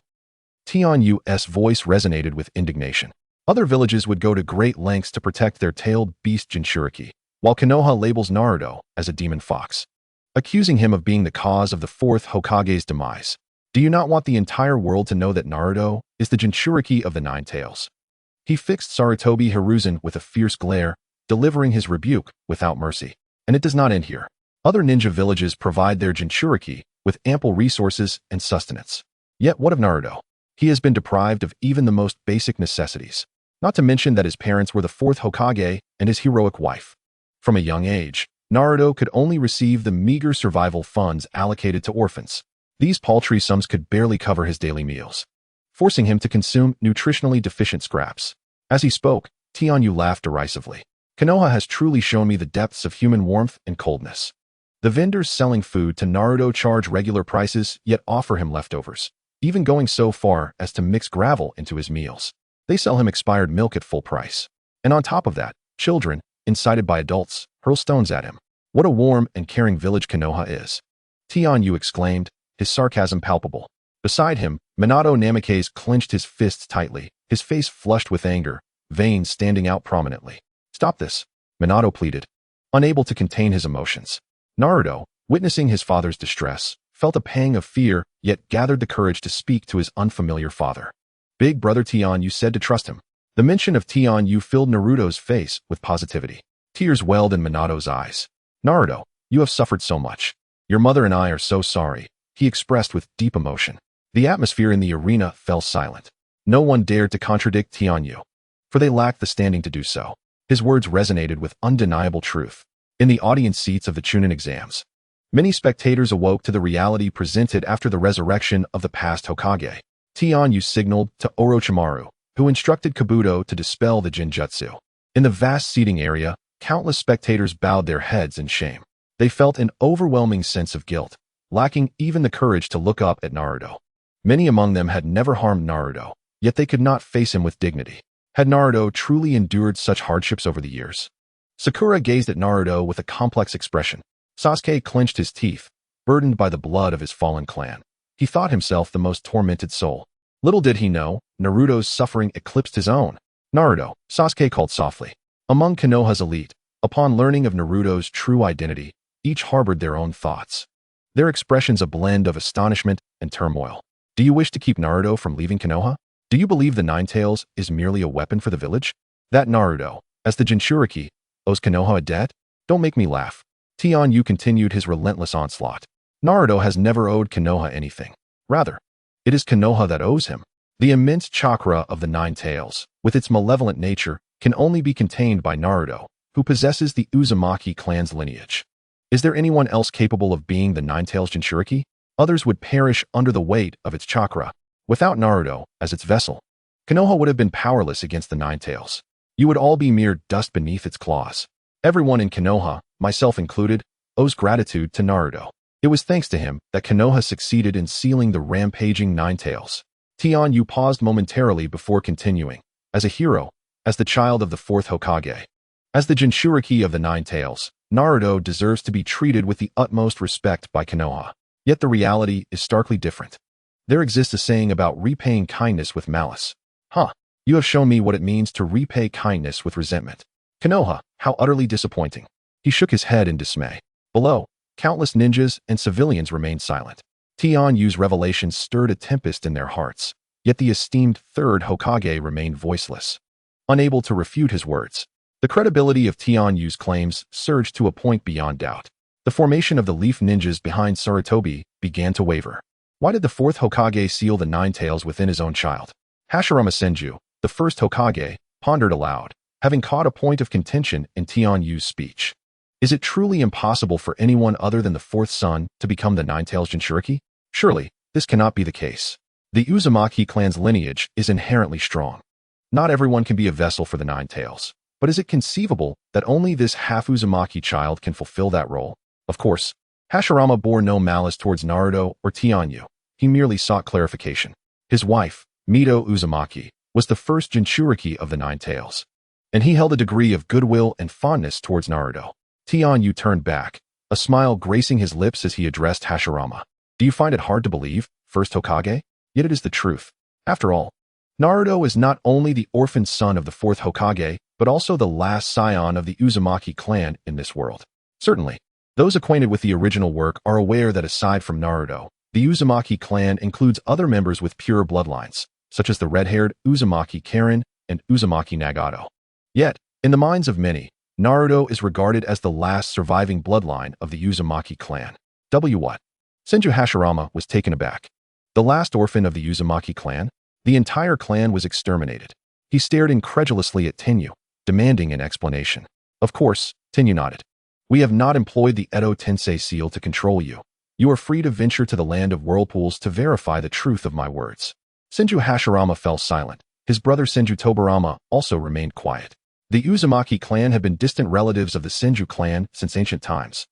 Tianyu's voice resonated with indignation. Other villages would go to great lengths to protect their tailed beast Jinchuriki, while Konoha labels Naruto as a demon fox, accusing him of being the cause of the fourth Hokage's demise. Do you not want the entire world to know that Naruto is the Jinchuriki of the Nine Tails? He fixed Sarutobi Hiruzen with a fierce glare, delivering his rebuke without mercy. And it does not end here. Other ninja villages provide their Jinchuriki with ample resources and sustenance. Yet what of Naruto? He has been deprived of even the most basic necessities, not to mention that his parents were the fourth Hokage and his heroic wife. From a young age, Naruto could only receive the meager survival funds allocated to orphans. These paltry sums could barely cover his daily meals, forcing him to consume nutritionally deficient scraps. As he spoke, Tianyu laughed derisively. Konoha has truly shown me the depths of human warmth and coldness. The vendors selling food to Naruto charge regular prices yet offer him leftovers, even going so far as to mix gravel into his meals. They sell him expired milk at full price. And on top of that, children, incited by adults, hurl stones at him. What a warm and caring village Konoha is. Tianyu exclaimed, his sarcasm palpable. Beside him, Minato Namikaze clenched his fists tightly, his face flushed with anger, veins standing out prominently. Stop this, Minato pleaded, unable to contain his emotions. Naruto, witnessing his father's distress, felt a pang of fear, yet gathered the courage to speak to his unfamiliar father. Big brother Tianyu said to trust him. The mention of Tianyu filled Naruto's face with positivity. Tears welled in Minato's eyes. Naruto, you have suffered so much. Your mother and I are so sorry, he expressed with deep emotion. The atmosphere in the arena fell silent. No one dared to contradict Tianyu, for they lacked the standing to do so. His words resonated with undeniable truth. In the audience seats of the Chunin exams, many spectators awoke to the reality presented after the resurrection of the past Hokage. Tianyu signaled to Orochimaru, who instructed Kabuto to dispel the Jinjutsu. In the vast seating area, countless spectators bowed their heads in shame. They felt an overwhelming sense of guilt. lacking even the courage to look up at Naruto. Many among them had never harmed Naruto, yet they could not face him with dignity. Had Naruto truly endured such hardships over the years? Sakura gazed at Naruto with a complex expression. Sasuke clenched his teeth, burdened by the blood of his fallen clan. He thought himself the most tormented soul. Little did he know, Naruto's suffering eclipsed his own. Naruto, Sasuke called softly. Among Konoha's elite, upon learning of Naruto's true identity, each harbored their own thoughts. Their expressions a blend of astonishment and turmoil. Do you wish to keep Naruto from leaving Konoha? Do you believe the Nine Tails is merely a weapon for the village? That Naruto, as the Jinchuriki, owes Konoha a debt? Don't make me laugh. Yu continued his relentless onslaught. Naruto has never owed Konoha anything. Rather, it is Konoha that owes him. The immense chakra of the Nine Tails, with its malevolent nature, can only be contained by Naruto, who possesses the Uzumaki clan's lineage. Is there anyone else capable of being the Nine Tails Jinchuriki? Others would perish under the weight of its chakra. Without Naruto as its vessel, Konoha would have been powerless against the Nine Tails. You would all be mere dust beneath its claws. Everyone in Konoha, myself included, owes gratitude to Naruto. It was thanks to him that Konoha succeeded in sealing the rampaging Nine Tails. Yu paused momentarily before continuing. As a hero, as the child of the fourth Hokage, as the Jinchuriki of the Nine Tails, Naruto deserves to be treated with the utmost respect by Konoha. Yet the reality is starkly different. There exists a saying about repaying kindness with malice. You have shown me what it means to repay kindness with resentment. Konoha, how utterly disappointing. He shook his head in dismay. Below, countless ninjas and civilians remained silent. Yu's revelations stirred a tempest in their hearts, yet the esteemed third Hokage remained voiceless, unable to refute his words. The credibility of Yu's claims surged to a point beyond doubt. The formation of the Leaf Ninjas behind Sarutobi began to waver. Why did the fourth Hokage seal the Nine Tails within his own child? Hashirama Senju, the first Hokage, pondered aloud, having caught a point of contention in Yu's speech. Is it truly impossible for anyone other than the fourth son to become the Nine Tails Jinchuriki? Surely, this cannot be the case. The Uzumaki clan's lineage is inherently strong. Not everyone can be a vessel for the Nine Tails. But is it conceivable that only this half-Uzumaki child can fulfill that role? Of course, Hashirama bore no malice towards Naruto or Yu. He merely sought clarification. His wife, Mito Uzumaki, was the first Jinchuriki of the Nine Tails, and he held a degree of goodwill and fondness towards Naruto. Yu turned back, a smile gracing his lips as he addressed Hashirama. Do you find it hard to believe, first Hokage? Yet it is the truth. After all, Naruto is not only the orphaned son of the fourth Hokage, but also the last scion of the Uzumaki clan in this world. Certainly, those acquainted with the original work are aware that aside from Naruto, the Uzumaki clan includes other members with pure bloodlines, such as the red-haired Uzumaki Karen and Uzumaki Nagato. Yet, in the minds of many, Naruto is regarded as the last surviving bloodline of the Uzumaki clan. What? Senju Hashirama was taken aback. The last orphan of the Uzumaki clan? The entire clan was exterminated. He stared incredulously at Tenyu, demanding an explanation. Of course, Tenyu nodded. We have not employed the Edo Tensei seal to control you. You are free to venture to the land of whirlpools to verify the truth of my words. Senju Hashirama fell silent. His brother Senju Tobarama also remained quiet. The Uzumaki clan had been distant relatives of the Senju clan since ancient times,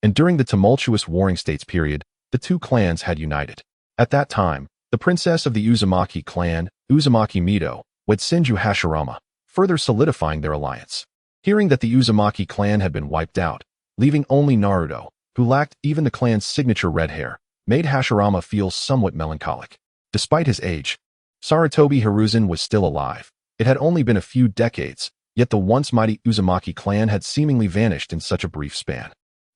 and during the tumultuous warring states period, the two clans had united. At that time, the princess of the Uzumaki clan, Uzumaki Mito, wed Senju Hashirama, further solidifying their alliance. Hearing that the Uzumaki clan had been wiped out, leaving only Naruto, who lacked even the clan's signature red hair, made Hashirama feel somewhat melancholic. Despite his age, Sarutobi Hiruzen was still alive. It had only been a few decades, yet the once mighty Uzumaki clan had seemingly vanished in such a brief span.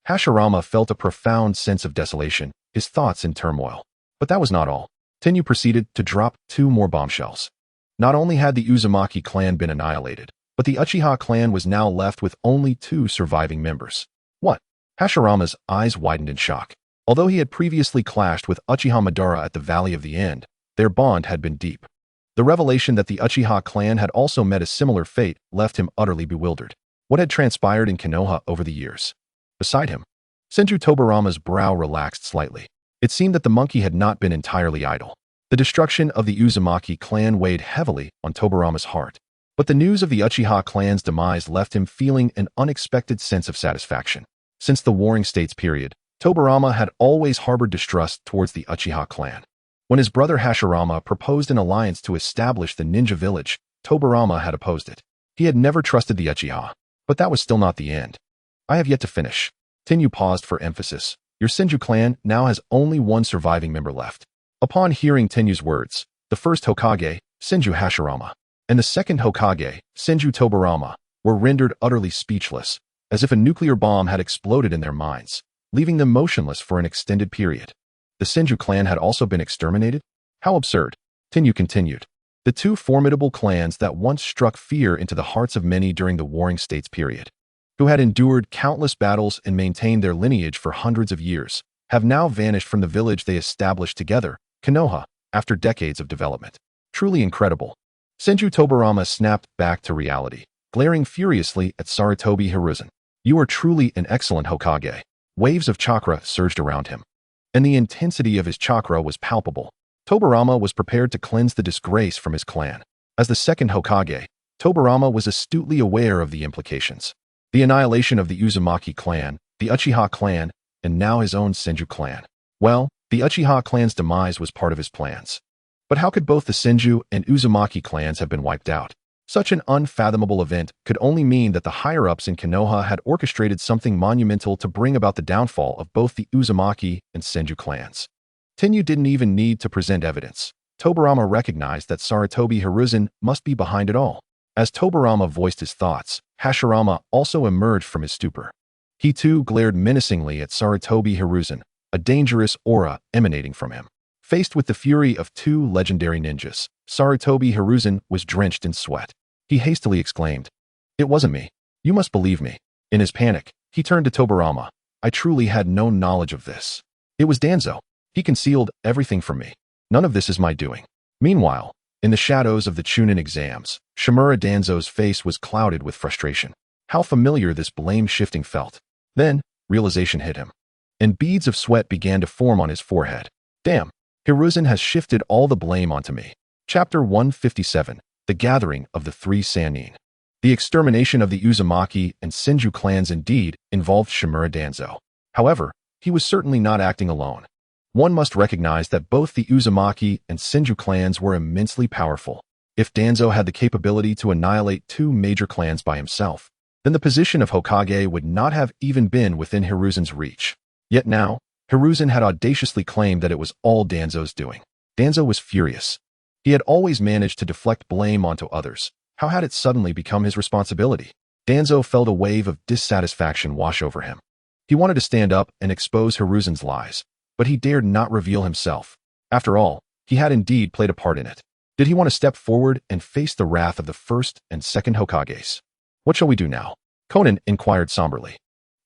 Hashirama felt a profound sense of desolation, his thoughts in turmoil. But that was not all. Tenyu proceeded to drop two more bombshells. Not only had the Uzumaki clan been annihilated, but the Uchiha clan was now left with only two surviving members. What? Hashirama's eyes widened in shock. Although he had previously clashed with Uchiha Madara at the Valley of the End, their bond had been deep. The revelation that the Uchiha clan had also met a similar fate left him utterly bewildered. What had transpired in Konoha over the years? Beside him, Senju Tobarama's brow relaxed slightly. It seemed that the monkey had not been entirely idle. The destruction of the Uzumaki clan weighed heavily on Tobarama's heart. But the news of the Uchiha clan's demise left him feeling an unexpected sense of satisfaction. Since the Warring States period, Tobarama had always harbored distrust towards the Uchiha clan. When his brother Hashirama proposed an alliance to establish the ninja village, Tobarama had opposed it. He had never trusted the Uchiha. But that was still not the end. I have yet to finish. Tenyu paused for emphasis. Your Senju clan now has only one surviving member left. Upon hearing Tenyu's words, the first Hokage, Senju Hashirama, and the second Hokage, Senju Tobarama, were rendered utterly speechless, as if a nuclear bomb had exploded in their minds, leaving them motionless for an extended period. The Senju clan had also been exterminated? How absurd. Tenyu continued. The two formidable clans that once struck fear into the hearts of many during the Warring States period, who had endured countless battles and maintained their lineage for hundreds of years, have now vanished from the village they established together, Konoha, after decades of development. Truly incredible. Senju Tobarama snapped back to reality, glaring furiously at Sarutobi Hiruzen. You are truly an excellent Hokage. Waves of chakra surged around him, and the intensity of his chakra was palpable. Tobarama was prepared to cleanse the disgrace from his clan. As the second Hokage, Tobarama was astutely aware of the implications. The annihilation of the Uzumaki clan, the Uchiha clan, and now his own Senju clan. Well, the Uchiha clan's demise was part of his plans. But how could both the Senju and Uzumaki clans have been wiped out? Such an unfathomable event could only mean that the higher-ups in Konoha had orchestrated something monumental to bring about the downfall of both the Uzumaki and Senju clans. Tenyu didn't even need to present evidence. Tobarama recognized that Sarutobi Hiruzen must be behind it all. As Tobarama voiced his thoughts, Hashirama also emerged from his stupor. He too glared menacingly at Sarutobi Hiruzen, a dangerous aura emanating from him. Faced with the fury of two legendary ninjas, Sarutobi Hiruzen was drenched in sweat. He hastily exclaimed, "It wasn't me. You must believe me." In his panic, he turned to Tobarama. "I truly had no knowledge of this. It was Danzo. He concealed everything from me. None of this is my doing." Meanwhile, in the shadows of the Chunin exams, Shimura Danzo's face was clouded with frustration. How familiar this blame-shifting felt. Then, realization hit him, and beads of sweat began to form on his forehead. Damn, Hiruzen has shifted all the blame onto me. Chapter 157, The Gathering of the Three Sannin. The extermination of the Uzumaki and Senju clans indeed involved Shimura Danzo. However, he was certainly not acting alone. One must recognize that both the Uzumaki and Senju clans were immensely powerful. If Danzo had the capability to annihilate two major clans by himself, then the position of Hokage would not have even been within Hiruzen's reach. Yet now, Hiruzen had audaciously claimed that it was all Danzo's doing. Danzo was furious. He had always managed to deflect blame onto others. How had it suddenly become his responsibility? Danzo felt a wave of dissatisfaction wash over him. He wanted to stand up and expose Hiruzen's lies, but he dared not reveal himself. After all, he had indeed played a part in it. Did he want to step forward and face the wrath of the first and second Hokages? What shall we do now? Conan inquired somberly.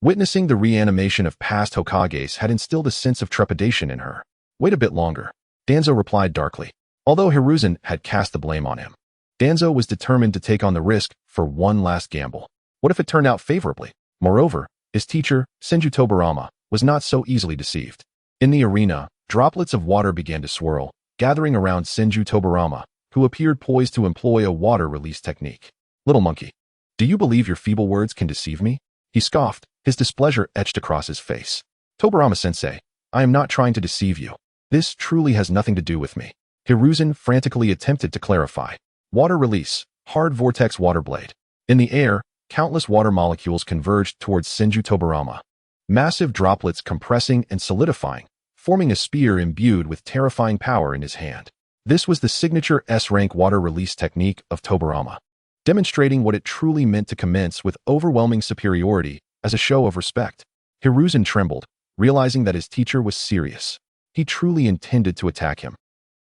Witnessing the reanimation of past Hokages had instilled a sense of trepidation in her. Wait a bit longer, Danzo replied darkly. Although Hiruzen had cast the blame on him, Danzo was determined to take on the risk for one last gamble. What if it turned out favorably? Moreover, his teacher, Senju Tobarama, was not so easily deceived. In the arena, droplets of water began to swirl, gathering around Senju Tobarama, who appeared poised to employ a water release technique. Little monkey, do you believe your feeble words can deceive me? He scoffed, his displeasure etched across his face. Tobarama-sensei, I am not trying to deceive you. This truly has nothing to do with me. Hiruzen frantically attempted to clarify. Water release, hard vortex water blade. In the air, countless water molecules converged towards Senju Tobarama. Massive droplets compressing and solidifying, forming a spear imbued with terrifying power in his hand. This was the signature S-rank water release technique of Tobarama, demonstrating what it truly meant to commence with overwhelming superiority as a show of respect. Hiruzen trembled, realizing that his teacher was serious. He truly intended to attack him.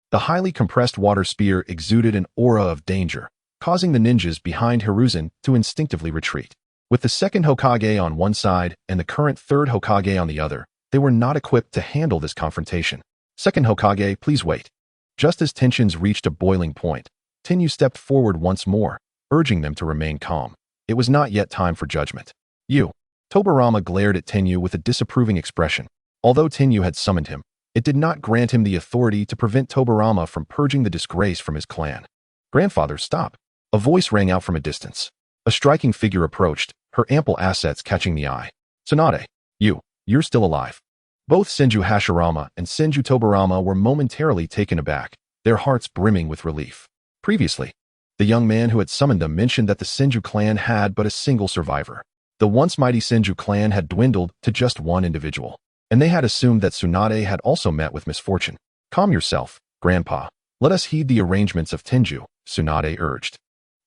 The highly compressed water spear exuded an aura of danger, causing the ninjas behind Hiruzen to instinctively retreat. With the second Hokage on one side and the current third Hokage on the other, they were not equipped to handle this confrontation. Second Hokage, please wait. Just as tensions reached a boiling point, Tenyu stepped forward once more, urging them to remain calm. It was not yet time for judgment. You. Tobarama glared at Tenyu with a disapproving expression. Although Tenyu had summoned him, it did not grant him the authority to prevent Tobarama from purging the disgrace from his clan. Grandfather, stop. A voice rang out from a distance. A striking figure approached, her ample assets catching the eye. Tsunade, you're still alive. Both Senju Hashirama and Senju Tobarama were momentarily taken aback, their hearts brimming with relief. Previously, the young man who had summoned them mentioned that the Senju clan had but a single survivor. The once mighty Senju clan had dwindled to just one individual, and they had assumed that Tsunade had also met with misfortune. Calm yourself, Grandpa. Let us heed the arrangements of Tenju, Tsunade urged,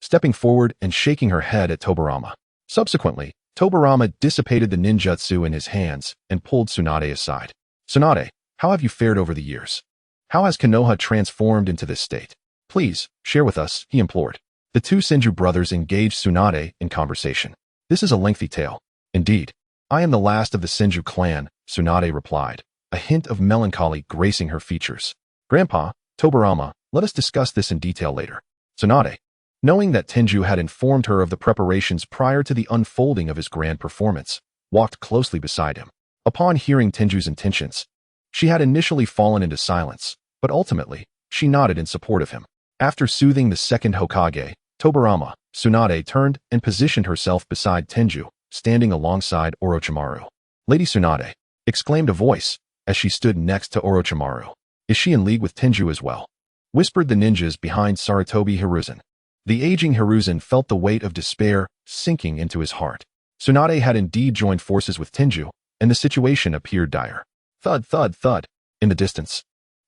stepping forward and shaking her head at Tobarama. Subsequently, Tobarama dissipated the ninjutsu in his hands and pulled Tsunade aside. Tsunade, how have you fared over the years? How has Konoha transformed into this state? Please, share with us, he implored. The two Senju brothers engaged Tsunade in conversation. This is a lengthy tale. Indeed. I am the last of the Senju clan, Tsunade replied, a hint of melancholy gracing her features. Grandpa, Tobarama, let us discuss this in detail later. Tsunade, knowing that Tenju had informed her of the preparations prior to the unfolding of his grand performance, walked closely beside him. Upon hearing Tenju's intentions, she had initially fallen into silence, but ultimately, she nodded in support of him. After soothing the second Hokage, Tobarama, Tsunade turned and positioned herself beside Tenju, standing alongside Orochimaru. Lady Tsunade, exclaimed a voice, as she stood next to Orochimaru. Is she in league with Tenju as well? Whispered the ninjas behind Sarutobi Hiruzen. The aging Hiruzen felt the weight of despair sinking into his heart. Tsunade had indeed joined forces with Tenju, and the situation appeared dire. Thud, thud, thud. In the distance,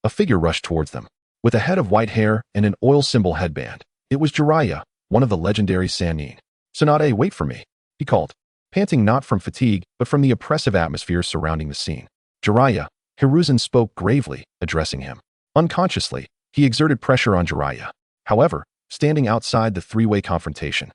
a figure rushed towards them. With a head of white hair and an oil symbol headband, it was Jiraiya, one of the legendary Sannin. Tsunade, wait for me, he called, panting not from fatigue but from the oppressive atmosphere surrounding the scene. Jiraiya, Hiruzen spoke gravely, addressing him. Unconsciously, he exerted pressure on Jiraiya. However, standing outside the three-way confrontation,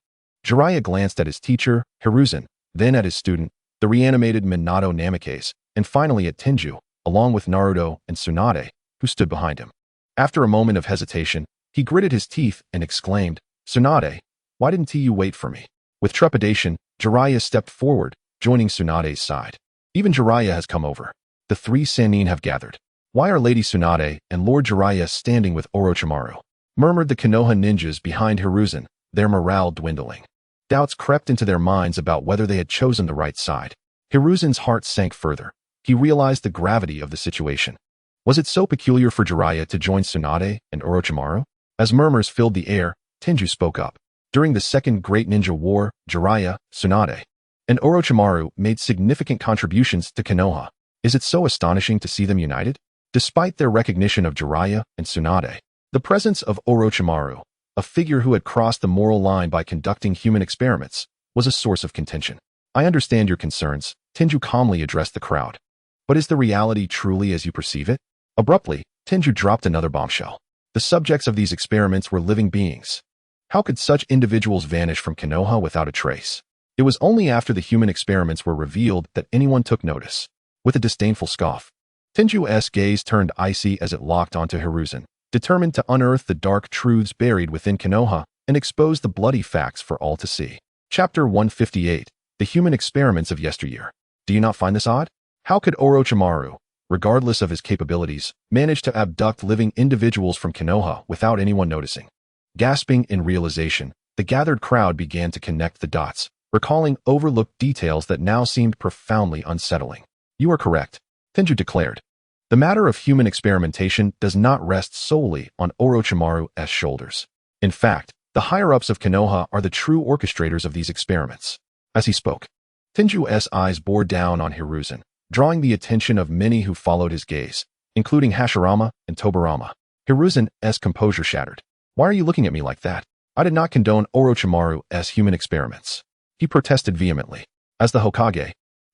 Jiraiya glanced at his teacher, Hiruzen, then at his student, the reanimated Minato Namikaze, and finally at Tenju, along with Naruto and Tsunade, who stood behind him. After a moment of hesitation, he gritted his teeth and exclaimed, Tsunade, why didn't you wait for me? With trepidation, Jiraiya stepped forward, joining Tsunade's side. Even Jiraiya has come over. The three Sannin have gathered. Why are Lady Tsunade and Lord Jiraiya standing with Orochimaru? Murmured the Konoha ninjas behind Hiruzen, their morale dwindling. Doubts crept into their minds about whether they had chosen the right side. Hiruzen's heart sank further. He realized the gravity of the situation. Was it so peculiar for Jiraiya to join Tsunade and Orochimaru? As murmurs filled the air, Tenju spoke up. During the Second Great Ninja War, Jiraiya, Tsunade, and Orochimaru made significant contributions to Konoha. Is it so astonishing to see them united? Despite their recognition of Jiraiya and Tsunade, the presence of Orochimaru, a figure who had crossed the moral line by conducting human experiments, was a source of contention. I understand your concerns, Tenju calmly addressed the crowd. But is the reality truly as you perceive it? Abruptly, Tenju dropped another bombshell. The subjects of these experiments were living beings. How could such individuals vanish from Konoha without a trace? It was only after the human experiments were revealed that anyone took notice. With a disdainful scoff, Tenju's gaze turned icy as it locked onto Hiruzen, determined to unearth the dark truths buried within Konoha and expose the bloody facts for all to see. Chapter 158, The Human Experiments of Yesteryear. Do you not find this odd? How could Orochimaru, regardless of his capabilities, manage to abduct living individuals from Konoha without anyone noticing? Gasping in realization, the gathered crowd began to connect the dots, recalling overlooked details that now seemed profoundly unsettling. You are correct, Tenju declared. The matter of human experimentation does not rest solely on Orochimaru's shoulders. In fact, the higher-ups of Konoha are the true orchestrators of these experiments. As he spoke, Tenju's eyes bore down on Hiruzen, drawing the attention of many who followed his gaze, including Hashirama and Tobarama. Hiruzen's composure shattered. Why are you looking at me like that? I did not condone Orochimaru's human experiments. He protested vehemently. As the Hokage,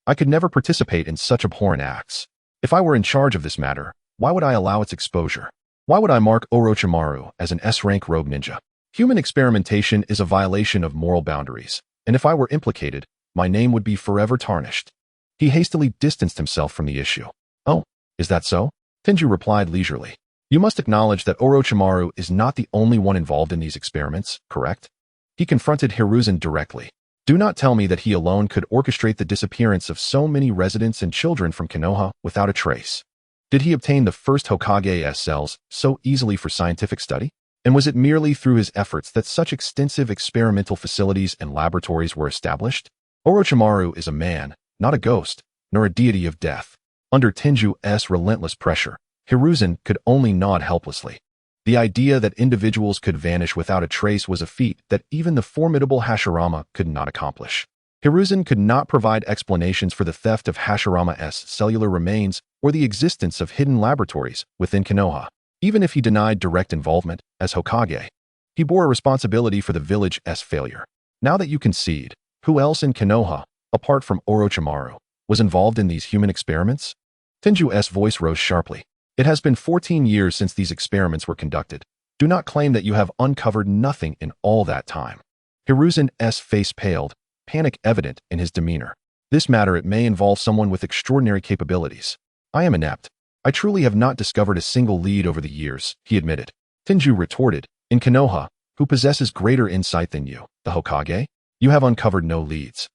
I could never participate in such abhorrent acts. If I were in charge of this matter, why would I allow its exposure? Why would I mark Orochimaru as an S-rank rogue ninja? Human experimentation is a violation of moral boundaries, and if I were implicated, my name would be forever tarnished. He hastily distanced himself from the issue. Oh, is that so? Tenju replied leisurely. You must acknowledge that Orochimaru is not the only one involved in these experiments, correct? He confronted Hiruzen directly. Do not tell me that he alone could orchestrate the disappearance of so many residents and children from Konoha without a trace. Did he obtain the first Hokage's cells so easily for scientific study? And was it merely through his efforts that such extensive experimental facilities and laboratories were established? Orochimaru is a man, not a ghost, nor a deity of death. Under Tenju's relentless pressure, Hiruzen could only nod helplessly. The idea that individuals could vanish without a trace was a feat that even the formidable Hashirama could not accomplish. Hiruzen could not provide explanations for the theft of Hashirama's cellular remains or the existence of hidden laboratories within Konoha, even if he denied direct involvement as Hokage. He bore a responsibility for the village's failure. Now that you concede, who else in Konoha, apart from Orochimaru, was involved in these human experiments? Tenju's voice rose sharply. It has been 14 years since these experiments were conducted. Do not claim that you have uncovered nothing in all that time. Hiruzen's face paled, panic evident in his demeanor. This matter, it may involve someone with extraordinary capabilities. I am inept. I truly have not discovered a single lead over the years, he admitted. Tenju retorted, in Konoha, who possesses greater insight than you, the Hokage? You have uncovered no leads.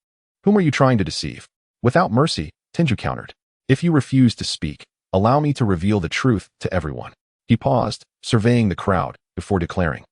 Whom are you trying to deceive? Without mercy, Tenju countered. If you refuse to speak, allow me to reveal the truth to everyone. He paused, surveying the crowd, before declaring.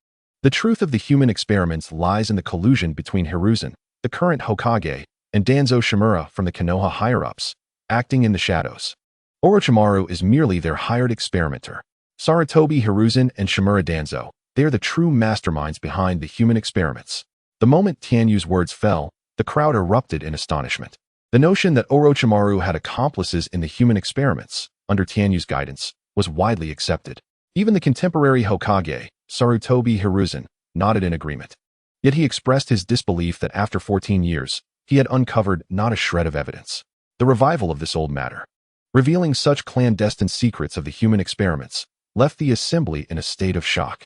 The truth of the human experiments lies in the collusion between Hiruzen, the current Hokage, and Danzo Shimura from the Konoha higher-ups, acting in the shadows. Orochimaru is merely their hired experimenter. Sarutobi Hiruzen and Shimura Danzo, they are the true masterminds behind the human experiments. The moment Tianyu's words fell, the crowd erupted in astonishment. The notion that Orochimaru had accomplices in the human experiments, under Tianyu's guidance, was widely accepted. Even the contemporary Hokage, Sarutobi Hiruzen, nodded in agreement. Yet he expressed his disbelief that after 14 years, he had uncovered not a shred of evidence. The revival of this old matter, revealing such clandestine secrets of the human experiments, left the assembly in a state of shock.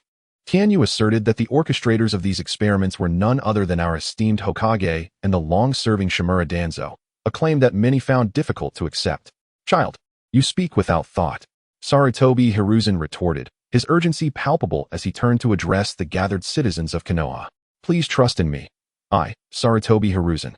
Tianyu asserted that the orchestrators of these experiments were none other than our esteemed Hokage and the long-serving Shimura Danzo, a claim that many found difficult to accept. Child, you speak without thought. Sarutobi Hiruzen retorted, his urgency palpable as he turned to address the gathered citizens of Konoha. Please trust in me. I, Sarutobi Hiruzen,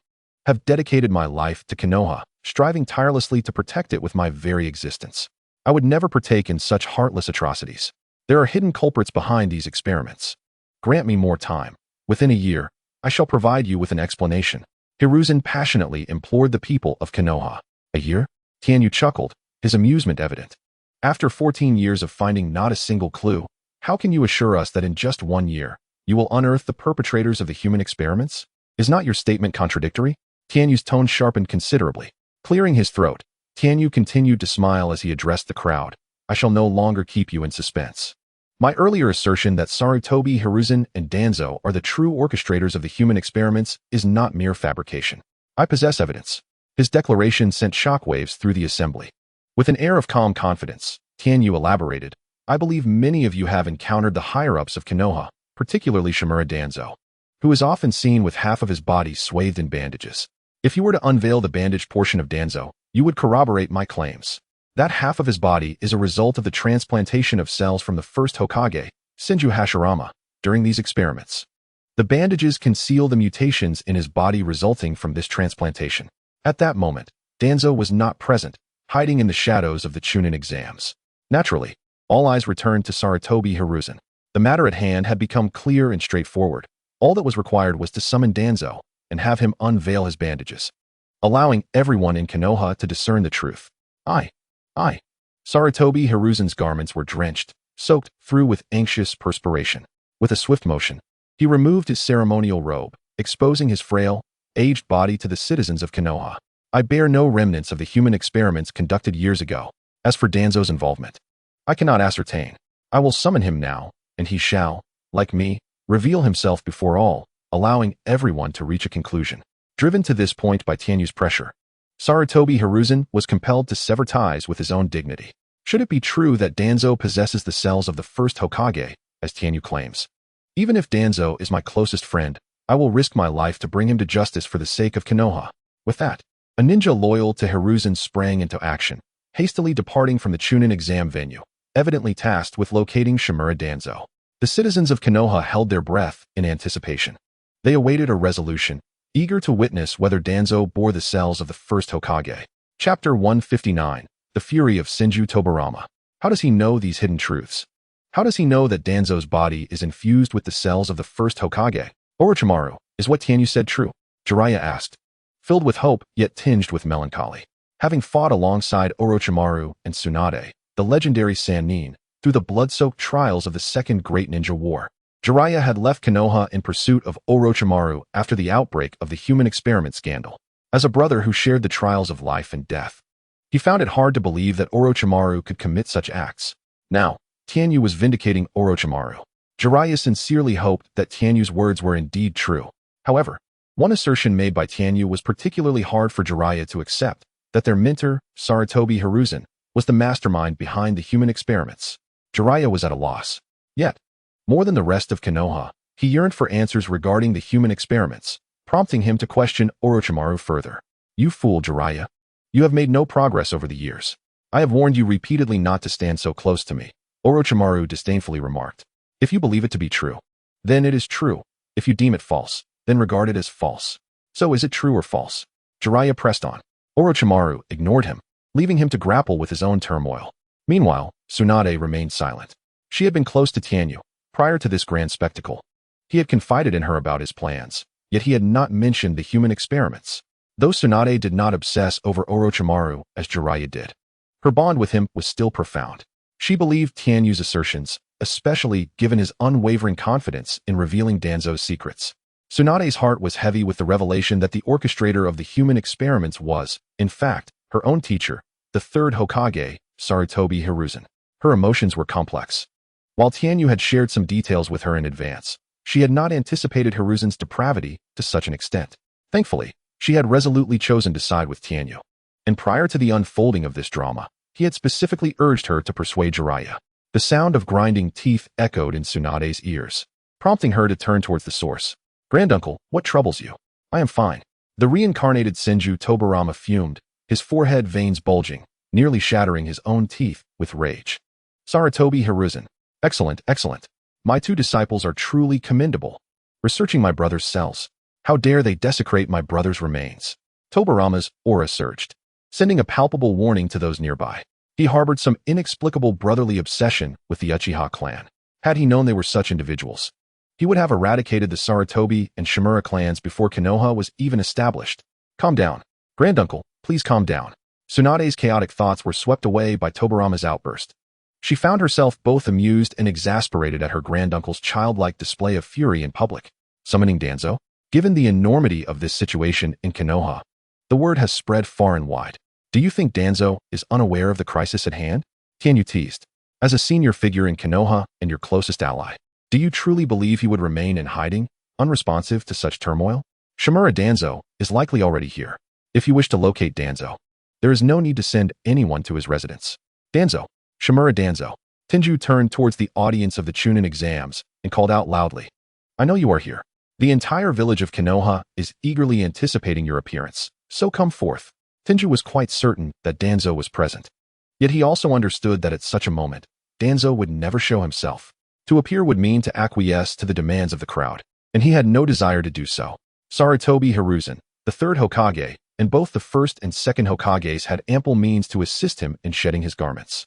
have dedicated my life to Konoha, striving tirelessly to protect it with my very existence. I would never partake in such heartless atrocities. There are hidden culprits behind these experiments. Grant me more time. Within a year, I shall provide you with an explanation. Hiruzen passionately implored the people of Konoha. A year? Tianyu chuckled, his amusement evident. After 14 years of finding not a single clue, how can you assure us that in just 1 year, you will unearth the perpetrators of the human experiments? Is not your statement contradictory? Tianyu's tone sharpened considerably. Clearing his throat, Tianyu continued to smile as he addressed the crowd. I shall no longer keep you in suspense. My earlier assertion that Sarutobi Hiruzen and Danzo are the true orchestrators of the human experiments is not mere fabrication. I possess evidence. His declaration sent shockwaves through the assembly. With an air of calm confidence, Tianyu elaborated, I believe many of you have encountered the higher-ups of Konoha, particularly Shimura Danzo, who is often seen with half of his body swathed in bandages. If you were to unveil the bandaged portion of Danzo, you would corroborate my claims. That half of his body is a result of the transplantation of cells from the first Hokage, Senju Hashirama, during these experiments. The bandages conceal the mutations in his body resulting from this transplantation. At that moment, Danzo was not present, hiding in the shadows of the Chunin exams. Naturally, all eyes returned to Sarutobi Hiruzen. The matter at hand had become clear and straightforward. All that was required was to summon Danzo and have him unveil his bandages, allowing everyone in Konoha to discern the truth. Sarutobi Hiruzen's garments were drenched, soaked through with anxious perspiration. With a swift motion, he removed his ceremonial robe, exposing his frail, aged body to the citizens of Konoha. I bear no remnants of the human experiments conducted years ago. As for Danzo's involvement, I cannot ascertain. I will summon him now, and he shall, like me, reveal himself before all, allowing everyone to reach a conclusion. Driven to this point by Tianyu's pressure, Sarutobi Hiruzen was compelled to sever ties with his own dignity. Should it be true that Danzo possesses the cells of the first Hokage, as Tianyu claims? Even if Danzo is my closest friend, I will risk my life to bring him to justice for the sake of Konoha. With that, a ninja loyal to Hiruzen sprang into action, hastily departing from the Chunin exam venue, evidently tasked with locating Shimura Danzo. The citizens of Konoha held their breath in anticipation. They awaited a resolution, eager to witness whether Danzo bore the cells of the first Hokage. Chapter 159, The Fury of Senju Tobarama. How does he know these hidden truths? How does he know that Danzo's body is infused with the cells of the first Hokage? Orochimaru, is what Tianyu said true? Jiraiya asked, filled with hope yet tinged with melancholy. Having fought alongside Orochimaru and Tsunade, the legendary Sannin, through the blood-soaked trials of the Second Great Ninja War, Jiraiya had left Konoha in pursuit of Orochimaru after the outbreak of the human experiment scandal. As a brother who shared the trials of life and death, he found it hard to believe that Orochimaru could commit such acts. Now, Tianyu was vindicating Orochimaru. Jiraiya sincerely hoped that Tianyu's words were indeed true. However, one assertion made by Tianyu was particularly hard for Jiraiya to accept, that their mentor, Sarutobi Hiruzen, was the mastermind behind the human experiments. Jiraiya was at a loss. Yet, more than the rest of Konoha, he yearned for answers regarding the human experiments, prompting him to question Orochimaru further. You fool, Jiraiya. You have made no progress over the years. I have warned you repeatedly not to stand so close to me, Orochimaru disdainfully remarked. If you believe it to be true, then it is true. If you deem it false, then regard it as false. So is it true or false? Jiraiya pressed on. Orochimaru ignored him, leaving him to grapple with his own turmoil. Meanwhile, Tsunade remained silent. She had been close to Tianyu prior to this grand spectacle. He had confided in her about his plans, yet he had not mentioned the human experiments. Though Tsunade did not obsess over Orochimaru as Jiraiya did, her bond with him was still profound. She believed Tianyu's assertions, especially given his unwavering confidence in revealing Danzo's secrets. Tsunade's heart was heavy with the revelation that the orchestrator of the human experiments was, in fact, her own teacher, the third Hokage, Sarutobi Hiruzen. Her emotions were complex. While Tianyu had shared some details with her in advance, she had not anticipated Hiruzen's depravity to such an extent. Thankfully, she had resolutely chosen to side with Tianyu. And prior to the unfolding of this drama, he had specifically urged her to persuade Jiraiya. The sound of grinding teeth echoed in Tsunade's ears, prompting her to turn towards the source. Granduncle, what troubles you? I am fine. The reincarnated Senju Tobirama fumed, his forehead veins bulging, nearly shattering his own teeth with rage. Sarutobi Hiruzen. Excellent, excellent. My two disciples are truly commendable. Researching my brother's cells. How dare they desecrate my brother's remains? Tobirama's aura surged, sending a palpable warning to those nearby. He harbored some inexplicable brotherly obsession with the Uchiha clan. Had he known they were such individuals, he would have eradicated the Sarutobi and Shimura clans before Konoha was even established. Calm down. Granduncle, please calm down. Tsunade's chaotic thoughts were swept away by Tobirama's outburst. She found herself both amused and exasperated at her granduncle's childlike display of fury in public. Summoning Danzo? Given the enormity of this situation in Konoha, the word has spread far and wide. Do you think Danzo is unaware of the crisis at hand? Tianyu teased. As a senior figure in Konoha and your closest ally, do you truly believe he would remain in hiding, unresponsive to such turmoil? Shimura Danzo is likely already here. If you wish to locate Danzo, there is no need to send anyone to his residence. Danzo. Shimura Danzo. Tenju turned towards the audience of the Chunin exams and called out loudly. I know you are here. The entire village of Konoha is eagerly anticipating your appearance, so come forth. Tenju was quite certain that Danzo was present. Yet he also understood that at such a moment, Danzo would never show himself. To appear would mean to acquiesce to the demands of the crowd, and he had no desire to do so. Sarutobi Hiruzen, the third Hokage, and both the first and second Hokages had ample means to assist him in shedding his garments.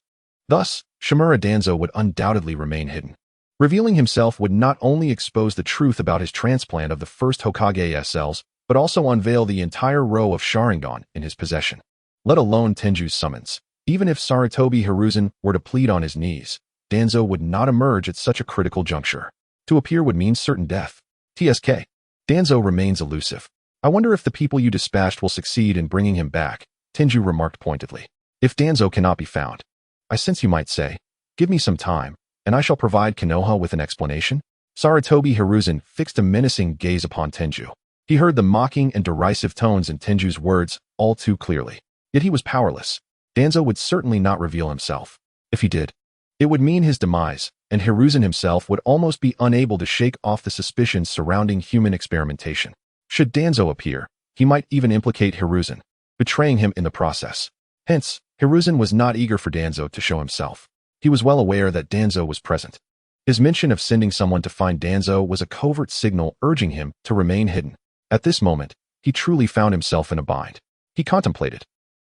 Thus, Shimura Danzo would undoubtedly remain hidden. Revealing himself would not only expose the truth about his transplant of the first Hokage cells, but also unveil the entire row of Sharingan in his possession. Let alone Tenju's summons. Even if Sarutobi Hiruzen were to plead on his knees, Danzo would not emerge at such a critical juncture. To appear would mean certain death. TSK. Danzo remains elusive. I wonder if the people you dispatched will succeed in bringing him back, Tenju remarked pointedly. If Danzo cannot be found, I sense you might say, give me some time, and I shall provide Konoha with an explanation. Sarutobi Hiruzen fixed a menacing gaze upon Tenju. He heard the mocking and derisive tones in Tenju's words all too clearly. Yet he was powerless. Danzo would certainly not reveal himself. If he did, it would mean his demise, and Hiruzen himself would almost be unable to shake off the suspicions surrounding human experimentation. Should Danzo appear, he might even implicate Hiruzen, betraying him in the process. Hence, Hiruzen was not eager for Danzo to show himself. He was well aware that Danzo was present. His mention of sending someone to find Danzo was a covert signal urging him to remain hidden. At this moment, he truly found himself in a bind. He contemplated,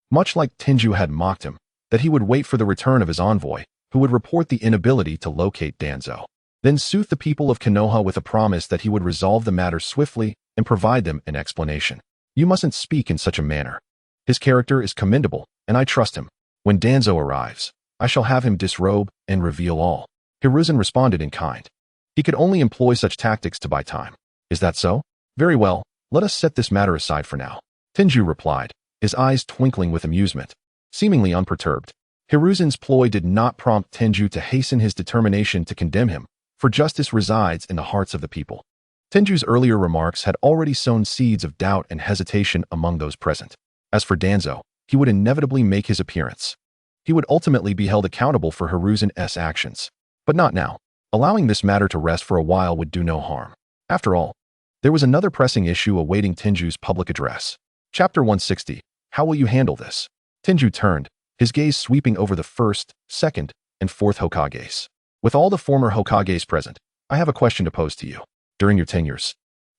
much like Tenju had mocked him, that he would wait for the return of his envoy, who would report the inability to locate Danzo. Then soothe the people of Konoha with a promise that he would resolve the matter swiftly and provide them an explanation. You mustn't speak in such a manner. His character is commendable, and I trust him. When Danzo arrives, I shall have him disrobe and reveal all." Hiruzen responded in kind. He could only employ such tactics to buy time. "Is that so? Very well, let us set this matter aside for now," Tenju replied, his eyes twinkling with amusement. Seemingly unperturbed, Hiruzen's ploy did not prompt Tenju to hasten his determination to condemn him, for justice resides in the hearts of the people. Tenju's earlier remarks had already sown seeds of doubt and hesitation among those present. As for Danzo, he would inevitably make his appearance. He would ultimately be held accountable for Hiruzen's actions. But not now. Allowing this matter to rest for a while would do no harm. After all, there was another pressing issue awaiting Tenju's public address. Chapter 160. How will you handle this? Tenju turned, his gaze sweeping over the first, second, and fourth Hokages. With all the former Hokages present, I have a question to pose to you. During your tenures,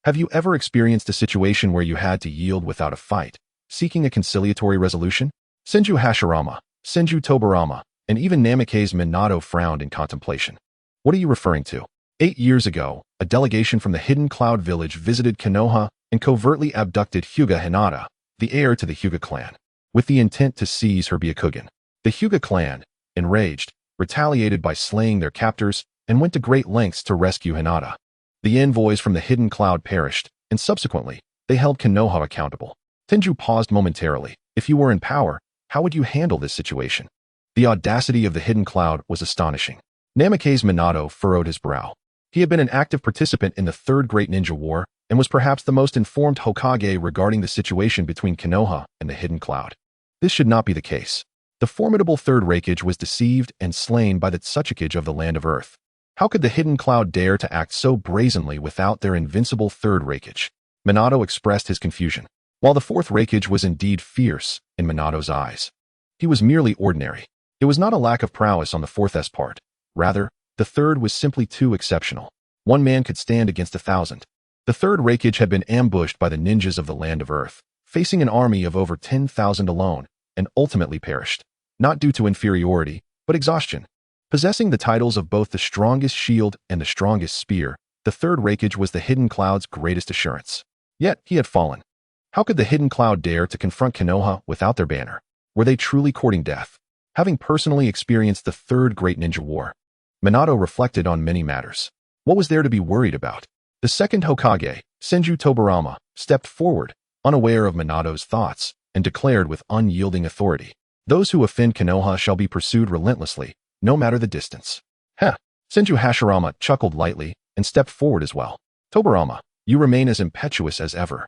have you ever experienced a situation where you had to yield without a fight, seeking a conciliatory resolution? Senju Hashirama, Senju Tobarama, and even Namikaze Minato frowned in contemplation. What are you referring to? 8 years ago, a delegation from the Hidden Cloud Village visited Konoha and covertly abducted Hyuga Hinata, the heir to the Hyuga clan, with the intent to seize her Byakugan. The Hyuga clan, enraged, retaliated by slaying their captors and went to great lengths to rescue Hinata. The envoys from the Hidden Cloud perished, and subsequently, they held Konoha accountable. Tenju paused momentarily. If you were in power, how would you handle this situation? The audacity of the Hidden Cloud was astonishing. Namikaze Minato furrowed his brow. He had been an active participant in the Third Great Ninja War and was perhaps the most informed Hokage regarding the situation between Konoha and the Hidden Cloud. This should not be the case. The formidable Third Raikage was deceived and slain by the Tsuchikage of the Land of Earth. How could the Hidden Cloud dare to act so brazenly without their invincible Third Raikage? Minato expressed his confusion. While the Fourth Raikage was indeed fierce in Minato's eyes, he was merely ordinary. It was not a lack of prowess on the Fourth's part. Rather, the Third was simply too exceptional. One man could stand against 1,000. The Third Raikage had been ambushed by the ninjas of the Land of Earth, facing an army of over 10,000 alone, and ultimately perished. Not due to inferiority, but exhaustion. Possessing the titles of both the strongest shield and the strongest spear, the Third Raikage was the Hidden Cloud's greatest assurance. Yet, he had fallen. How could the Hidden Cloud dare to confront Konoha without their banner? Were they truly courting death? Having personally experienced the Third Great Ninja War, Minato reflected on many matters. What was there to be worried about? The second Hokage, Senju Tobarama, stepped forward, unaware of Minato's thoughts, and declared with unyielding authority, "Those who offend Konoha shall be pursued relentlessly, no matter the distance." Heh! Senju Hashirama chuckled lightly and stepped forward as well. "Tobarama, you remain as impetuous as ever.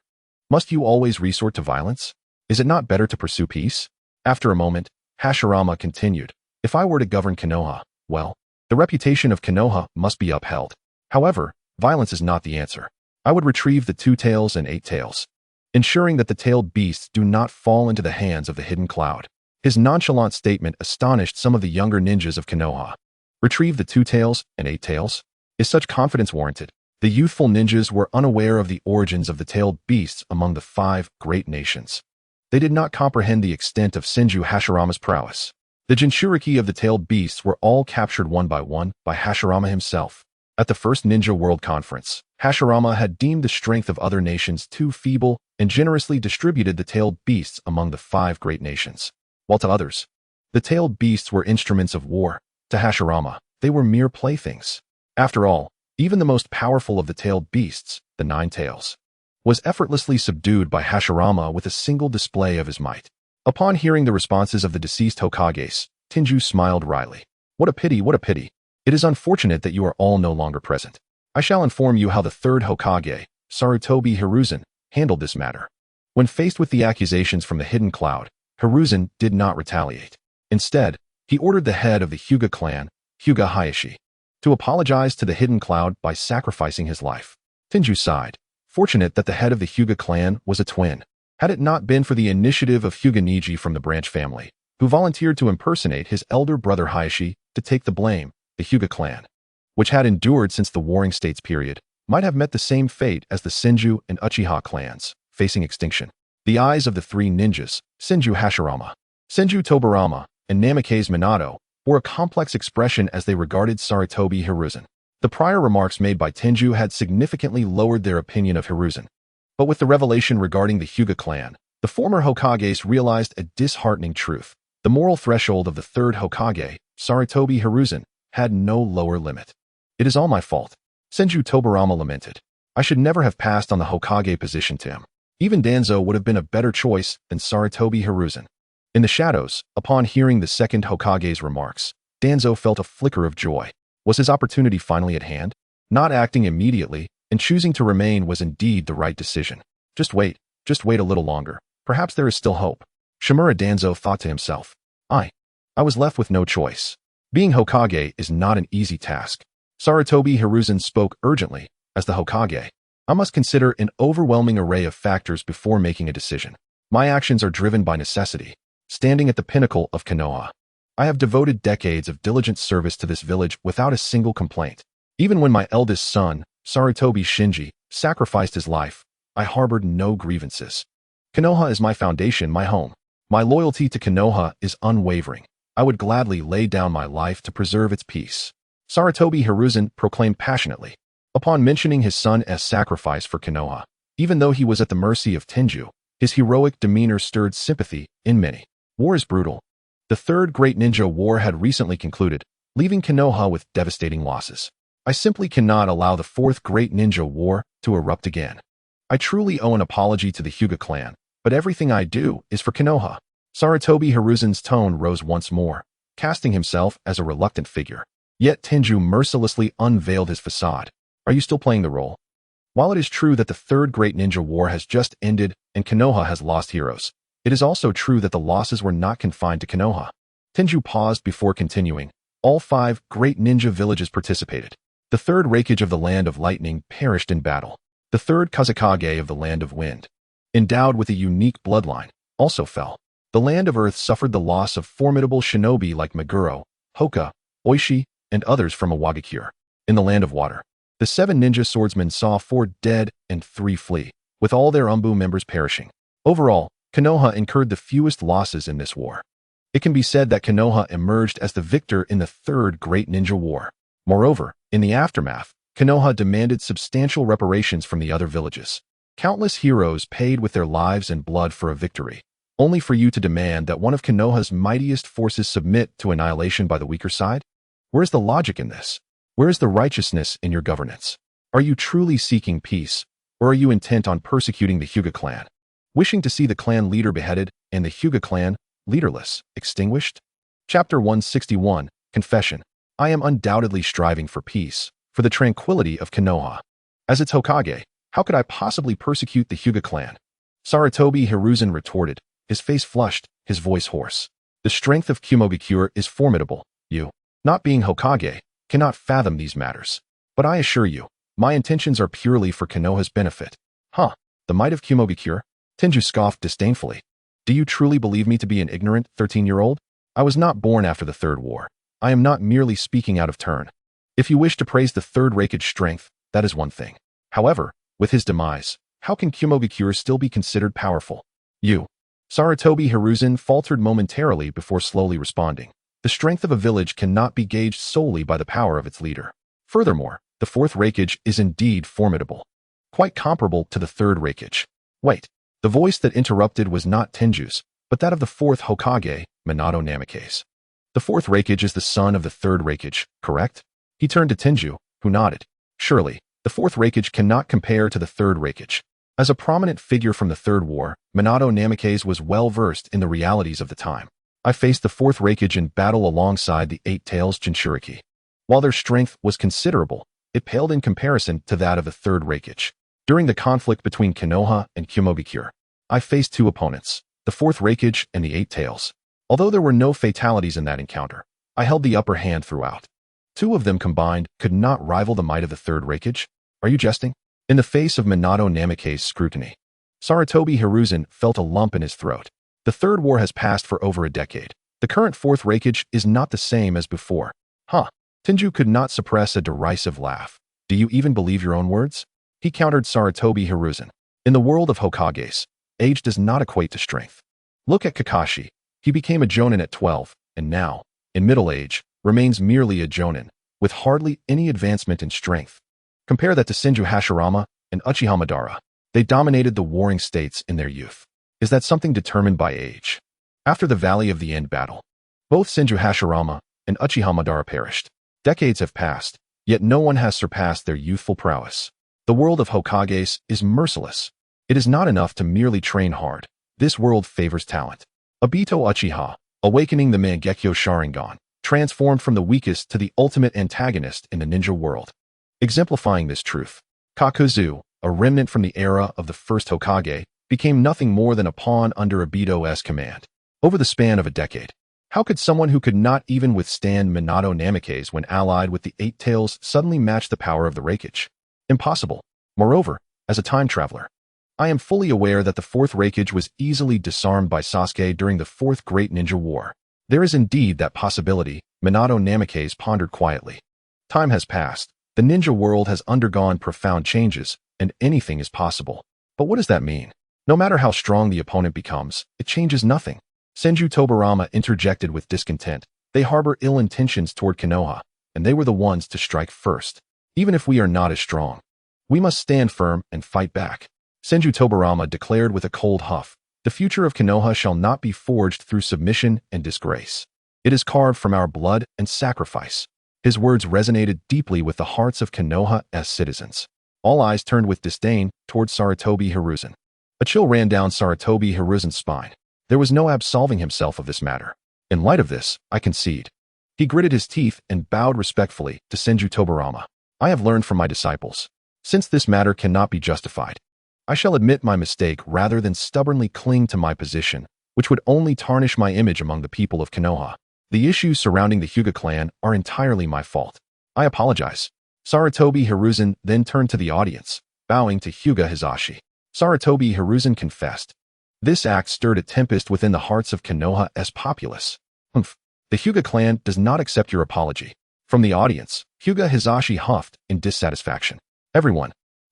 Must you always resort to violence? Is it not better to pursue peace?" After a moment, Hashirama continued, "If I were to govern Konoha, well, the reputation of Konoha must be upheld. However, violence is not the answer. I would retrieve the 2 tails and 8 tails, ensuring that the tailed beasts do not fall into the hands of the Hidden Cloud." His nonchalant statement astonished some of the younger ninjas of Konoha. Retrieve the 2 tails and 8 tails? Is such confidence warranted? The youthful ninjas were unaware of the origins of the tailed beasts among the 5 great nations. They did not comprehend the extent of Senju Hashirama's prowess. The Jinchuriki of the tailed beasts were all captured one by Hashirama himself. At the first Ninja World Conference, Hashirama had deemed the strength of other nations too feeble and generously distributed the tailed beasts among the 5 great nations. While to others, the tailed beasts were instruments of war. To Hashirama, they were mere playthings. After all, even the most powerful of the tailed beasts, the 9 tails, was effortlessly subdued by Hashirama with a single display of his might. Upon hearing the responses of the deceased Hokages, Tenju smiled wryly. What a pity, what a pity. It is unfortunate that you are all no longer present. I shall inform you how the third Hokage, Sarutobi Hiruzen, handled this matter. When faced with the accusations from the Hidden Cloud, Hiruzen did not retaliate. Instead, he ordered the head of the Hyuga clan, Hyuga Hayashi, to apologize to the Hidden Cloud by sacrificing his life. Tenju sighed, fortunate that the head of the Hyuga clan was a twin. Had it not been for the initiative of Hyuga Niji from the branch family, who volunteered to impersonate his elder brother Hayashi to take the blame, the Hyuga clan, which had endured since the Warring States period, might have met the same fate as the Senju and Uchiha clans, facing extinction. The eyes of the 3 ninjas, Senju Hashirama, Senju Tobarama, and Namikaze Minato, bore a complex expression as they regarded Sarutobi Hiruzen. The prior remarks made by Tenju had significantly lowered their opinion of Hiruzen. But with the revelation regarding the Hyuga clan, The former Hokages realized a disheartening truth. The moral threshold of the third Hokage, Sarutobi Hiruzen, had no lower limit. It is all my fault, Senju Tobirama lamented. I should never have passed on the Hokage position to him. Even Danzo would have been a better choice than Sarutobi Hiruzen. In the shadows, upon hearing the second Hokage's remarks, Danzo felt a flicker of joy. Was his opportunity finally at hand? Not acting immediately and choosing to remain was indeed the right decision. Just wait a little longer. Perhaps there is still hope. Shimura Danzo thought to himself. I was left with no choice. Being Hokage is not an easy task. Sarutobi Hiruzen spoke urgently. As the Hokage, I must consider an overwhelming array of factors before making a decision. My actions are driven by necessity. Standing at the pinnacle of Konoha, I have devoted decades of diligent service to this village without a single complaint. Even when my eldest son, Sarutobi Shinji, sacrificed his life, I harbored no grievances. Konoha is my foundation, my home. My loyalty to Konoha is unwavering. I would gladly lay down my life to preserve its peace. Sarutobi Hiruzen proclaimed passionately. Upon mentioning his son's sacrifice for Konoha, even though he was at the mercy of Tenju, his heroic demeanor stirred sympathy in many. War is brutal. The Third Great Ninja War had recently concluded, leaving Konoha with devastating losses. I simply cannot allow the Fourth Great Ninja War to erupt again. I truly owe an apology to the Hyuga clan, but everything I do is for Konoha. Sarutobi Hiruzen's tone rose once more, casting himself as a reluctant figure. Yet Tenju mercilessly unveiled his facade. Are you still playing the role? While it is true that the Third Great Ninja War has just ended and Konoha has lost heroes, it is also true that the losses were not confined to Konoha. Tenju paused before continuing. All 5 great ninja villages participated. The third Raikage of the Land of Lightning perished in battle. The third Kusanagi of the Land of Wind, endowed with a unique bloodline, also fell. The Land of Earth suffered the loss of formidable shinobi like Meguro, Hoka, Oishi, and others from Iwagakure. In the Land of Water, the 7 ninja swordsmen saw 4 dead and 3 flee, with all their Umbu members perishing. Overall, Konoha incurred the fewest losses in this war. It can be said that Konoha emerged as the victor in the Third Great Ninja War. Moreover, in the aftermath, Konoha demanded substantial reparations from the other villages. Countless heroes paid with their lives and blood for a victory, only for you to demand that one of Konoha's mightiest forces submit to annihilation by the weaker side? Where is the logic in this? Where is the righteousness in your governance? Are you truly seeking peace, or are you intent on persecuting the Hyuga clan, wishing to see the clan leader beheaded and the Hyuga clan, leaderless, extinguished? Chapter 161, Confession. I am undoubtedly striving for peace, for the tranquility of Konoha. As its Hokage, how could I possibly persecute the Hyuga clan? Sarutobi Hiruzen retorted, his face flushed, his voice hoarse. The strength of Kumogakure is formidable. You, not being Hokage, cannot fathom these matters. But I assure you, my intentions are purely for Konoha's benefit. Huh, the might of Kumogakure? Tenju scoffed disdainfully. Do you truly believe me to be an ignorant 13-year-old? I was not born after the Third War. I am not merely speaking out of turn. If you wish to praise the Third Raikage strength, that is one thing. However, with his demise, how can Kumogakure still be considered powerful? You. Sarutobi Hiruzen faltered momentarily before slowly responding. The strength of a village cannot be gauged solely by the power of its leader. Furthermore, the Fourth Raikage is indeed formidable, quite comparable to the Third Raikage. Wait, the voice that interrupted was not Tenju's, but that of the Fourth Hokage, Minato Namikaze. The Fourth Raikage is the son of the Third Raikage, correct? He turned to Tenju, who nodded. Surely, the Fourth Raikage cannot compare to the Third Raikage. As a prominent figure from the Third War, Minato Namikaze was well versed in the realities of the time. I faced the Fourth Raikage in battle alongside the Eight Tails Jinchuriki. While their strength was considerable, it paled in comparison to that of the Third Raikage. During the conflict between Konoha and Kumogakure, I faced 2 opponents, the Fourth Raikage and the Eight Tails. Although there were no fatalities in that encounter, I held the upper hand throughout. 2 of them combined could not rival the might of the Third Raikage. Are you jesting? In the face of Minato Namikaze's scrutiny, Sarutobi Hiruzen felt a lump in his throat. The Third War has passed for over a decade. The current Fourth Raikage is not the same as before. Huh. Tenju could not suppress a derisive laugh. Do you even believe your own words? He countered Sarutobi Hiruzen. In the world of Hokages, age does not equate to strength. Look at Kakashi. He became a jonin at 12, and now, in middle age, remains merely a jonin, with hardly any advancement in strength. Compare that to Senju Hashirama and Uchiha Madara. They dominated the warring states in their youth. Is that something determined by age? After the Valley of the End battle, both Senju Hashirama and Uchiha Madara perished. Decades have passed, yet no one has surpassed their youthful prowess. The world of Hokages is merciless. It is not enough to merely train hard. This world favors talent. Obito Uchiha, awakening the Mangekyo Sharingan, transformed from the weakest to the ultimate antagonist in the ninja world. Exemplifying this truth, Kakuzu, a remnant from the era of the first Hokage, became nothing more than a pawn under Obito's command. Over the span of a decade, how could someone who could not even withstand Minato Namikaze when allied with the Eight Tails suddenly match the power of the Raikage? Impossible. Moreover, as a time traveler, I am fully aware that the fourth Raikage was easily disarmed by Sasuke during the Fourth Great Ninja War. There is indeed that possibility, Minato Namikaze pondered quietly. Time has passed. The ninja world has undergone profound changes, and anything is possible. But what does that mean? No matter how strong the opponent becomes, it changes nothing. Senju Tobarama interjected with discontent. They harbor ill intentions toward Konoha, and they were the ones to strike first. Even if we are not as strong, we must stand firm and fight back. Senju Tobarama declared with a cold huff, the future of Konoha shall not be forged through submission and disgrace. It is carved from our blood and sacrifice. His words resonated deeply with the hearts of Konoha's citizens. All eyes turned with disdain toward Sarutobi Hiruzen. A chill ran down Sarutobi Hiruzen's spine. There was no absolving himself of this matter. In light of this, I concede. He gritted his teeth and bowed respectfully to Senju Tobarama. I have learned from my disciples. Since this matter cannot be justified, I shall admit my mistake rather than stubbornly cling to my position, which would only tarnish my image among the people of Konoha. The issues surrounding the Hyuga clan are entirely my fault. I apologize. Sarutobi Hiruzen then turned to the audience, bowing to Hyuga Hizashi. Sarutobi Hiruzen confessed. This act stirred a tempest within the hearts of Konoha's populace. Humph. The Hyuga clan does not accept your apology. From the audience, Hyuga Hizashi huffed in dissatisfaction. Everyone.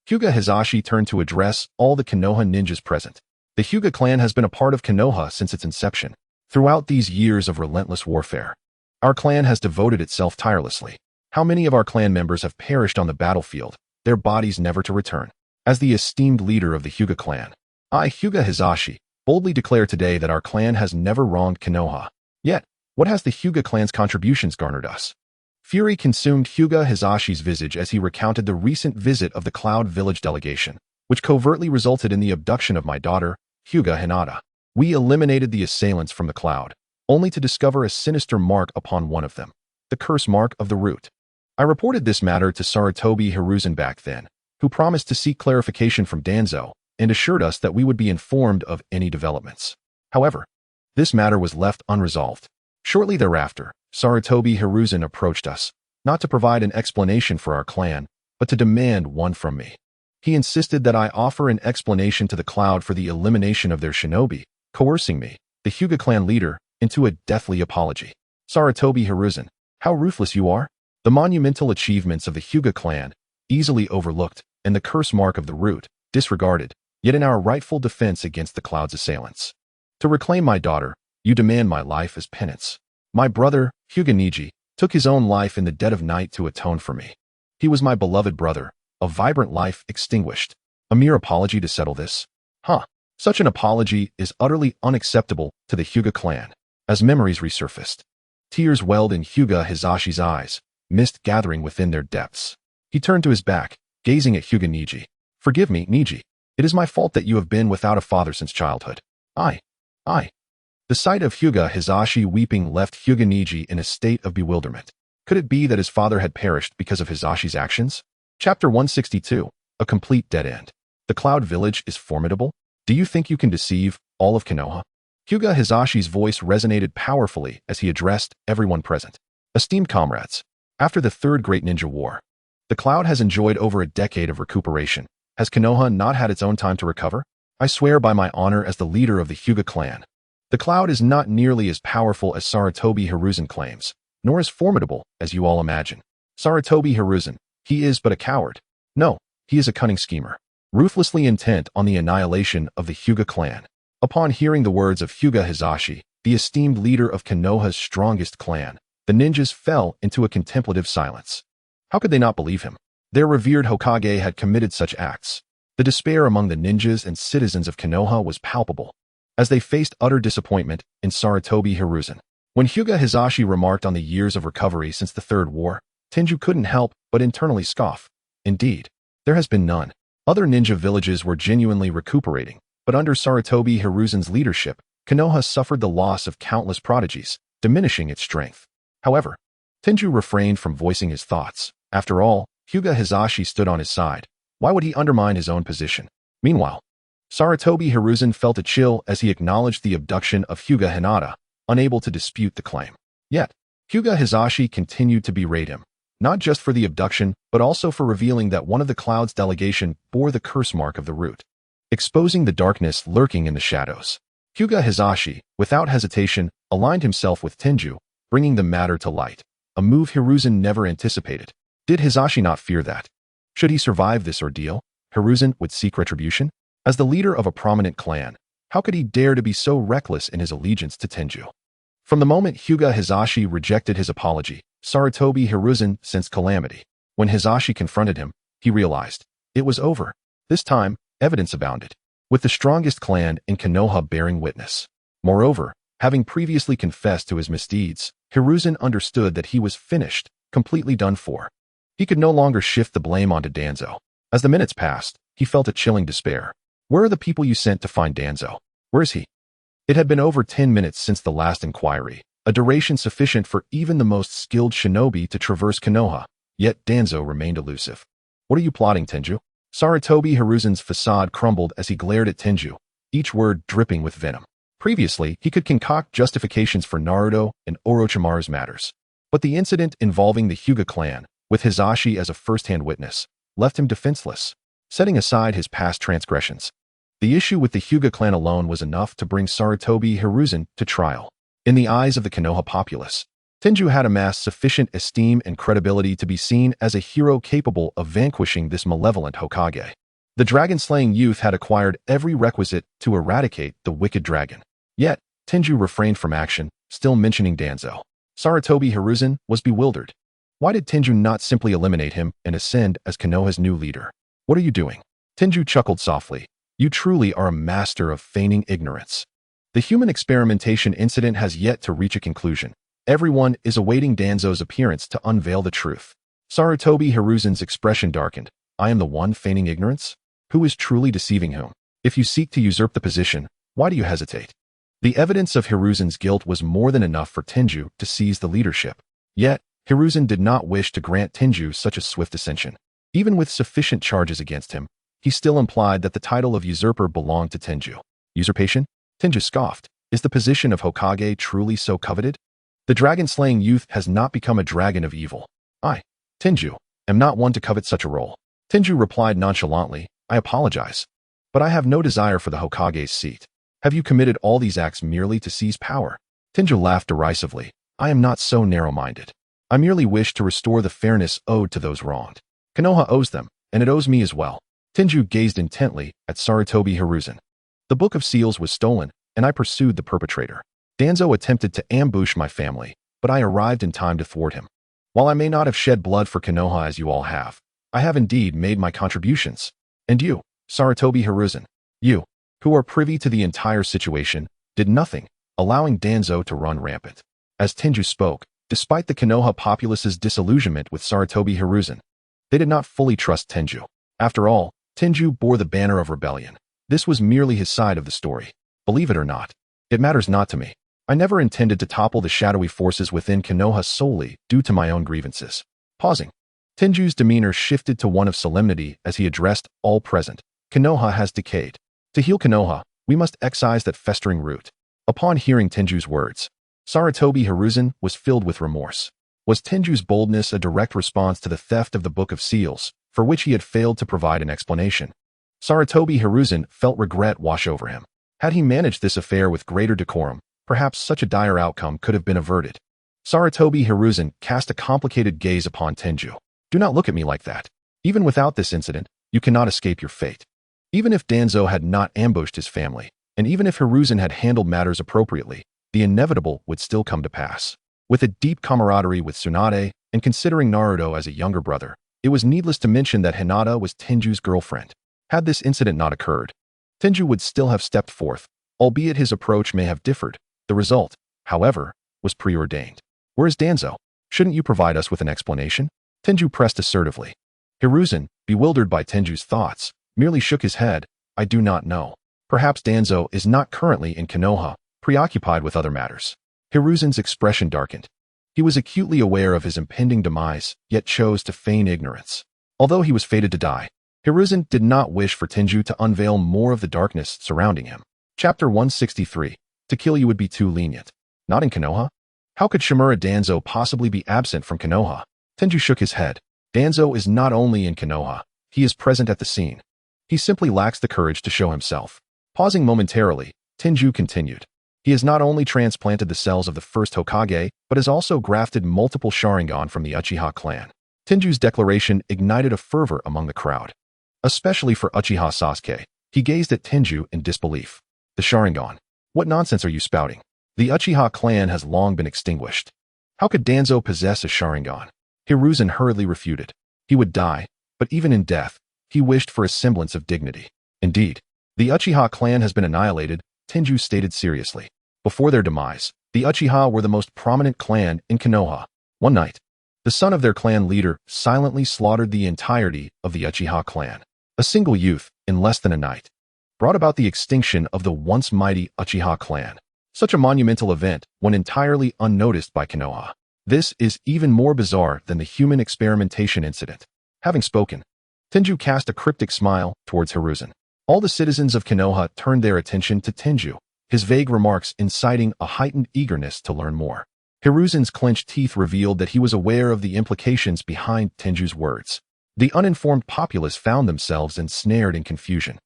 Hyuga Hizashi turned to address all the Konoha ninjas present. The Hyuga clan has been a part of Konoha since its inception. Throughout these years of relentless warfare, our clan has devoted itself tirelessly. How many of our clan members have perished on the battlefield, their bodies never to return? As the esteemed leader of the Hyuga clan, I, Hyuga Hizashi, boldly declare today that our clan has never wronged Konoha. Yet, what has the Hyuga clan's contributions garnered us? Fury consumed Hyuga Hizashi's visage as he recounted the recent visit of the Cloud Village delegation, which covertly resulted in the abduction of my daughter, Hyuga Hinata. We eliminated the assailants from the cloud, only to discover a sinister mark upon one of them, the curse mark of the root. I reported this matter to Sarutobi Hiruzen back then, who promised to seek clarification from Danzo and assured us that we would be informed of any developments. However, this matter was left unresolved. Shortly thereafter, Sarutobi Hiruzen approached us, not to provide an explanation for our clan, but to demand one from me. He insisted that I offer an explanation to the cloud for the elimination of their shinobi, coercing me, the Hyuga clan leader, into a deathly apology. Sarutobi Hiruzen, how ruthless you are! The monumental achievements of the Hyuga clan, easily overlooked, and the curse mark of the root, disregarded, yet in our rightful defense against the cloud's assailants. To reclaim my daughter, you demand my life as penance. My brother, Hyuga Niji, took his own life in the dead of night to atone for me. He was my beloved brother, a vibrant life extinguished. A mere apology to settle this? Such an apology is utterly unacceptable to the Hyuga clan. As memories resurfaced, tears welled in Hyuga Hizashi's eyes, mist gathering within their depths. He turned to his back, gazing at Hyuga Niji. Forgive me, Niji. It is my fault that you have been without a father since childhood. I. The sight of Hyuga Hizashi weeping left Hyuga Niji in a state of bewilderment. Could it be that his father had perished because of Hizashi's actions? Chapter 162. A complete dead end. The Cloud Village is formidable? Do you think you can deceive all of Konoha? Hyuga Hizashi's voice resonated powerfully as he addressed everyone present. Esteemed comrades, after the Third Great Ninja War, the Cloud has enjoyed over a decade of recuperation. Has Konoha not had its own time to recover? I swear by my honor as the leader of the Hyuga clan. The Cloud is not nearly as powerful as Sarutobi Hiruzen claims, nor as formidable as you all imagine. Sarutobi Hiruzen, he is but a coward. No, he is a cunning schemer, ruthlessly intent on the annihilation of the Hyuga clan. Upon hearing the words of Hyuga Hizashi, the esteemed leader of Konoha's strongest clan, the ninjas fell into a contemplative silence. How could they not believe him? Their revered Hokage had committed such acts. The despair among the ninjas and citizens of Konoha was palpable. as they faced utter disappointment in Sarutobi Hiruzen. When Hyuga Hisashi remarked on the years of recovery since the Third War, Tenju couldn't help but internally scoff. Indeed, there has been none. Other ninja villages were genuinely recuperating, but under Sarutobi Hiruzen's leadership, Konoha suffered the loss of countless prodigies, diminishing its strength. However, Tenju refrained from voicing his thoughts. After all, Hyuga Hisashi stood on his side. Why would he undermine his own position? Meanwhile, Sarutobi Hiruzen felt a chill as he acknowledged the abduction of Hyuga Hinata, unable to dispute the claim. Yet, Hyuga Hisashi continued to berate him, not just for the abduction, but also for revealing that one of the Cloud's delegation bore the curse mark of the root, exposing the darkness lurking in the shadows. Hyuga Hisashi, without hesitation, aligned himself with Tenju, bringing the matter to light, a move Hiruzen never anticipated. Did Hisashi not fear that, should he survive this ordeal, Hiruzen would seek retribution? As the leader of a prominent clan, how could he dare to be so reckless in his allegiance to Tenju? From the moment Hyuga Hisashi rejected his apology, Sarutobi Hiruzen sensed calamity. When Hisashi confronted him, he realized it was over. This time, evidence abounded, with the strongest clan in Konoha bearing witness. Moreover, having previously confessed to his misdeeds, Hiruzen understood that he was finished, completely done for. He could no longer shift the blame onto Danzo. As the minutes passed, he felt a chilling despair. Where are the people you sent to find Danzo? Where is he? It had been over 10 minutes since the last inquiry, a duration sufficient for even the most skilled shinobi to traverse Konoha, yet Danzo remained elusive. What are you plotting, Tenju? Sarutobi Hiruzen's facade crumbled as he glared at Tenju, each word dripping with venom. Previously, he could concoct justifications for Naruto and Orochimaru's matters. But the incident involving the Hyuga clan, with Hisashi as a first-hand witness, left him defenseless. Setting aside his past transgressions, the issue with the Hyuga clan alone was enough to bring Sarutobi Hiruzen to trial. In the eyes of the Konoha populace, Tenju had amassed sufficient esteem and credibility to be seen as a hero capable of vanquishing this malevolent Hokage. The dragon-slaying youth had acquired every requisite to eradicate the wicked dragon. Yet, Tenju refrained from action, still mentioning Danzo. Sarutobi Hiruzen was bewildered. Why did Tenju not simply eliminate him and ascend as Konoha's new leader? What are you doing? Tenju chuckled softly. You truly are a master of feigning ignorance. The human experimentation incident has yet to reach a conclusion. Everyone is awaiting Danzo's appearance to unveil the truth. Sarutobi Hiruzen's expression darkened. I am the one feigning ignorance? Who is truly deceiving whom? If you seek to usurp the position, why do you hesitate? The evidence of Hiruzen's guilt was more than enough for Tenju to seize the leadership. Yet, Hiruzen did not wish to grant Tenju such a swift ascension. Even with sufficient charges against him, he still implied that the title of usurper belonged to Tenju. Usurpation? Tenju scoffed. Is the position of Hokage truly so coveted? The dragon-slaying youth has not become a dragon of evil. I, Tenju, am not one to covet such a role. Tenju replied nonchalantly, I apologize, but I have no desire for the Hokage's seat. Have you committed all these acts merely to seize power? Tenju laughed derisively. I am not so narrow-minded. I merely wish to restore the fairness owed to those wronged. Konoha owes them, and it owes me as well. Tenju gazed intently at Sarutobi Hiruzen. The Book of Seals was stolen, and I pursued the perpetrator. Danzo attempted to ambush my family, but I arrived in time to thwart him. While I may not have shed blood for Konoha as you all have, I have indeed made my contributions. And you, Sarutobi Hiruzen, you, who are privy to the entire situation, did nothing, allowing Danzo to run rampant. As Tenju spoke, despite the Konoha populace's disillusionment with Sarutobi Hiruzen, they did not fully trust Tenju. After all, Tenju bore the banner of rebellion. This was merely his side of the story. Believe it or not, it matters not to me. I never intended to topple the shadowy forces within Konoha solely due to my own grievances. Pausing, Tenju's demeanor shifted to one of solemnity as he addressed all present. Konoha has decayed. To heal Konoha, we must excise that festering root. Upon hearing Tenju's words, Sarutobi Hiruzen was filled with remorse. Was Tenju's boldness a direct response to the theft of the Book of Seals, for which he had failed to provide an explanation? Sarutobi Hiruzen felt regret wash over him. Had he managed this affair with greater decorum, perhaps such a dire outcome could have been averted. Sarutobi Hiruzen cast a complicated gaze upon Tenju. Do not look at me like that. Even without this incident, you cannot escape your fate. Even if Danzo had not ambushed his family, and even if Hiruzen had handled matters appropriately, the inevitable would still come to pass. With a deep camaraderie with Tsunade, and considering Naruto as a younger brother, it was needless to mention that Hinata was Tenju's girlfriend. Had this incident not occurred, Tenju would still have stepped forth, Albeit his approach may have differed, the result, however, was preordained. Where is Danzo? Shouldn't you provide us with an explanation? Tenju pressed assertively. Hiruzen, bewildered by Tenju's thoughts, merely shook his head. I do not know. Perhaps Danzo is not currently in Konoha, preoccupied with other matters. Hiruzen's expression darkened. He was acutely aware of his impending demise, yet chose to feign ignorance. Although he was fated to die, Hiruzen did not wish for Tenju to unveil more of the darkness surrounding him. Chapter 163. To kill you would be too lenient. Not in Konoha? How could Shimura Danzo possibly be absent from Konoha? Tenju shook his head. Danzo is not only in Konoha, he is present at the scene. He simply lacks the courage to show himself. Pausing momentarily, Tenju continued. He has not only transplanted the cells of the first Hokage, but has also grafted multiple Sharingan from the Uchiha clan. Tenju's declaration ignited a fervor among the crowd. Especially for Uchiha Sasuke, he gazed at Tenju in disbelief. The Sharingan. What nonsense are you spouting? The Uchiha clan has long been extinguished. How could Danzo possess a Sharingan? Hiruzen hurriedly refuted. He would die, but even in death, he wished for a semblance of dignity. Indeed, the Uchiha clan has been annihilated, Tenju stated seriously. Before their demise, the Uchiha were the most prominent clan in Konoha. One night, the son of their clan leader silently slaughtered the entirety of the Uchiha clan. A single youth, in less than a night, brought about the extinction of the once mighty Uchiha clan. Such a monumental event went entirely unnoticed by Konoha. This is even more bizarre than the human experimentation incident. Having spoken, Tenju cast a cryptic smile towards Hiruzen. All the citizens of Konoha turned their attention to Tenju, his vague remarks inciting a heightened eagerness to learn more. Hiruzen's clenched teeth revealed that he was aware of the implications behind Tenju's words. The uninformed populace found themselves ensnared in confusion.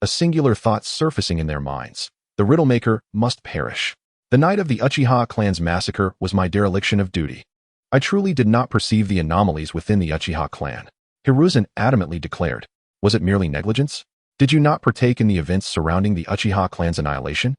A singular thought surfacing in their minds. The Riddlemaker must perish. The night of the Uchiha clan's massacre was my dereliction of duty. I truly did not perceive the anomalies within the Uchiha clan. Hiruzen adamantly declared. Was it merely negligence? Did you not partake in the events surrounding the Uchiha clan's annihilation?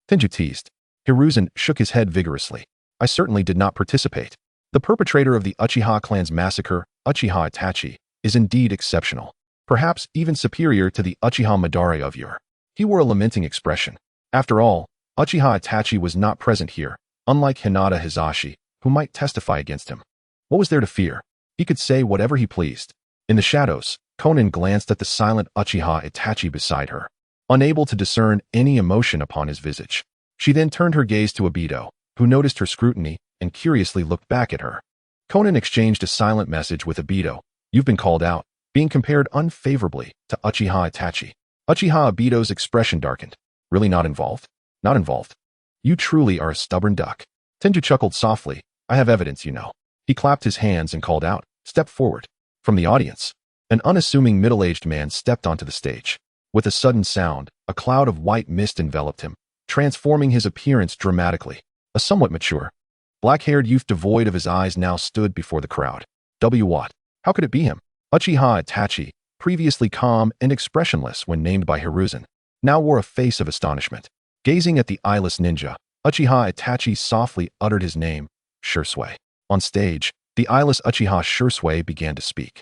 Tenju teased. Hiruzen shook his head vigorously. I certainly did not participate. The perpetrator of the Uchiha clan's massacre, Uchiha Itachi, is indeed exceptional. Perhaps even superior to the Uchiha Madara of yore. He wore a lamenting expression. After all, Uchiha Itachi was not present here, unlike Hinata Hisashi, who might testify against him. What was there to fear? He could say whatever he pleased. In the shadows, Konan glanced at the silent Uchiha Itachi beside her, unable to discern any emotion upon his visage. She then turned her gaze to Obito, who noticed her scrutiny and curiously looked back at her. Konan exchanged a silent message with Obito. You've been called out, being compared unfavorably to Uchiha Itachi. Uchiha Obito's expression darkened. Really not involved? Not involved. You truly are a stubborn duck. Tenju chuckled softly. I have evidence, you know. He clapped his hands and called out, step forward. From the audience, an unassuming middle-aged man stepped onto the stage. With a sudden sound, a cloud of white mist enveloped him, transforming his appearance dramatically. A somewhat mature, black-haired youth devoid of his eyes now stood before the crowd. What? How could it be him? Uchiha Itachi, previously calm and expressionless when named by Hiruzen, now wore a face of astonishment. Gazing at the eyeless ninja, Uchiha Itachi softly uttered his name, Shursui. On stage, the eyeless Uchiha Shursui began to speak.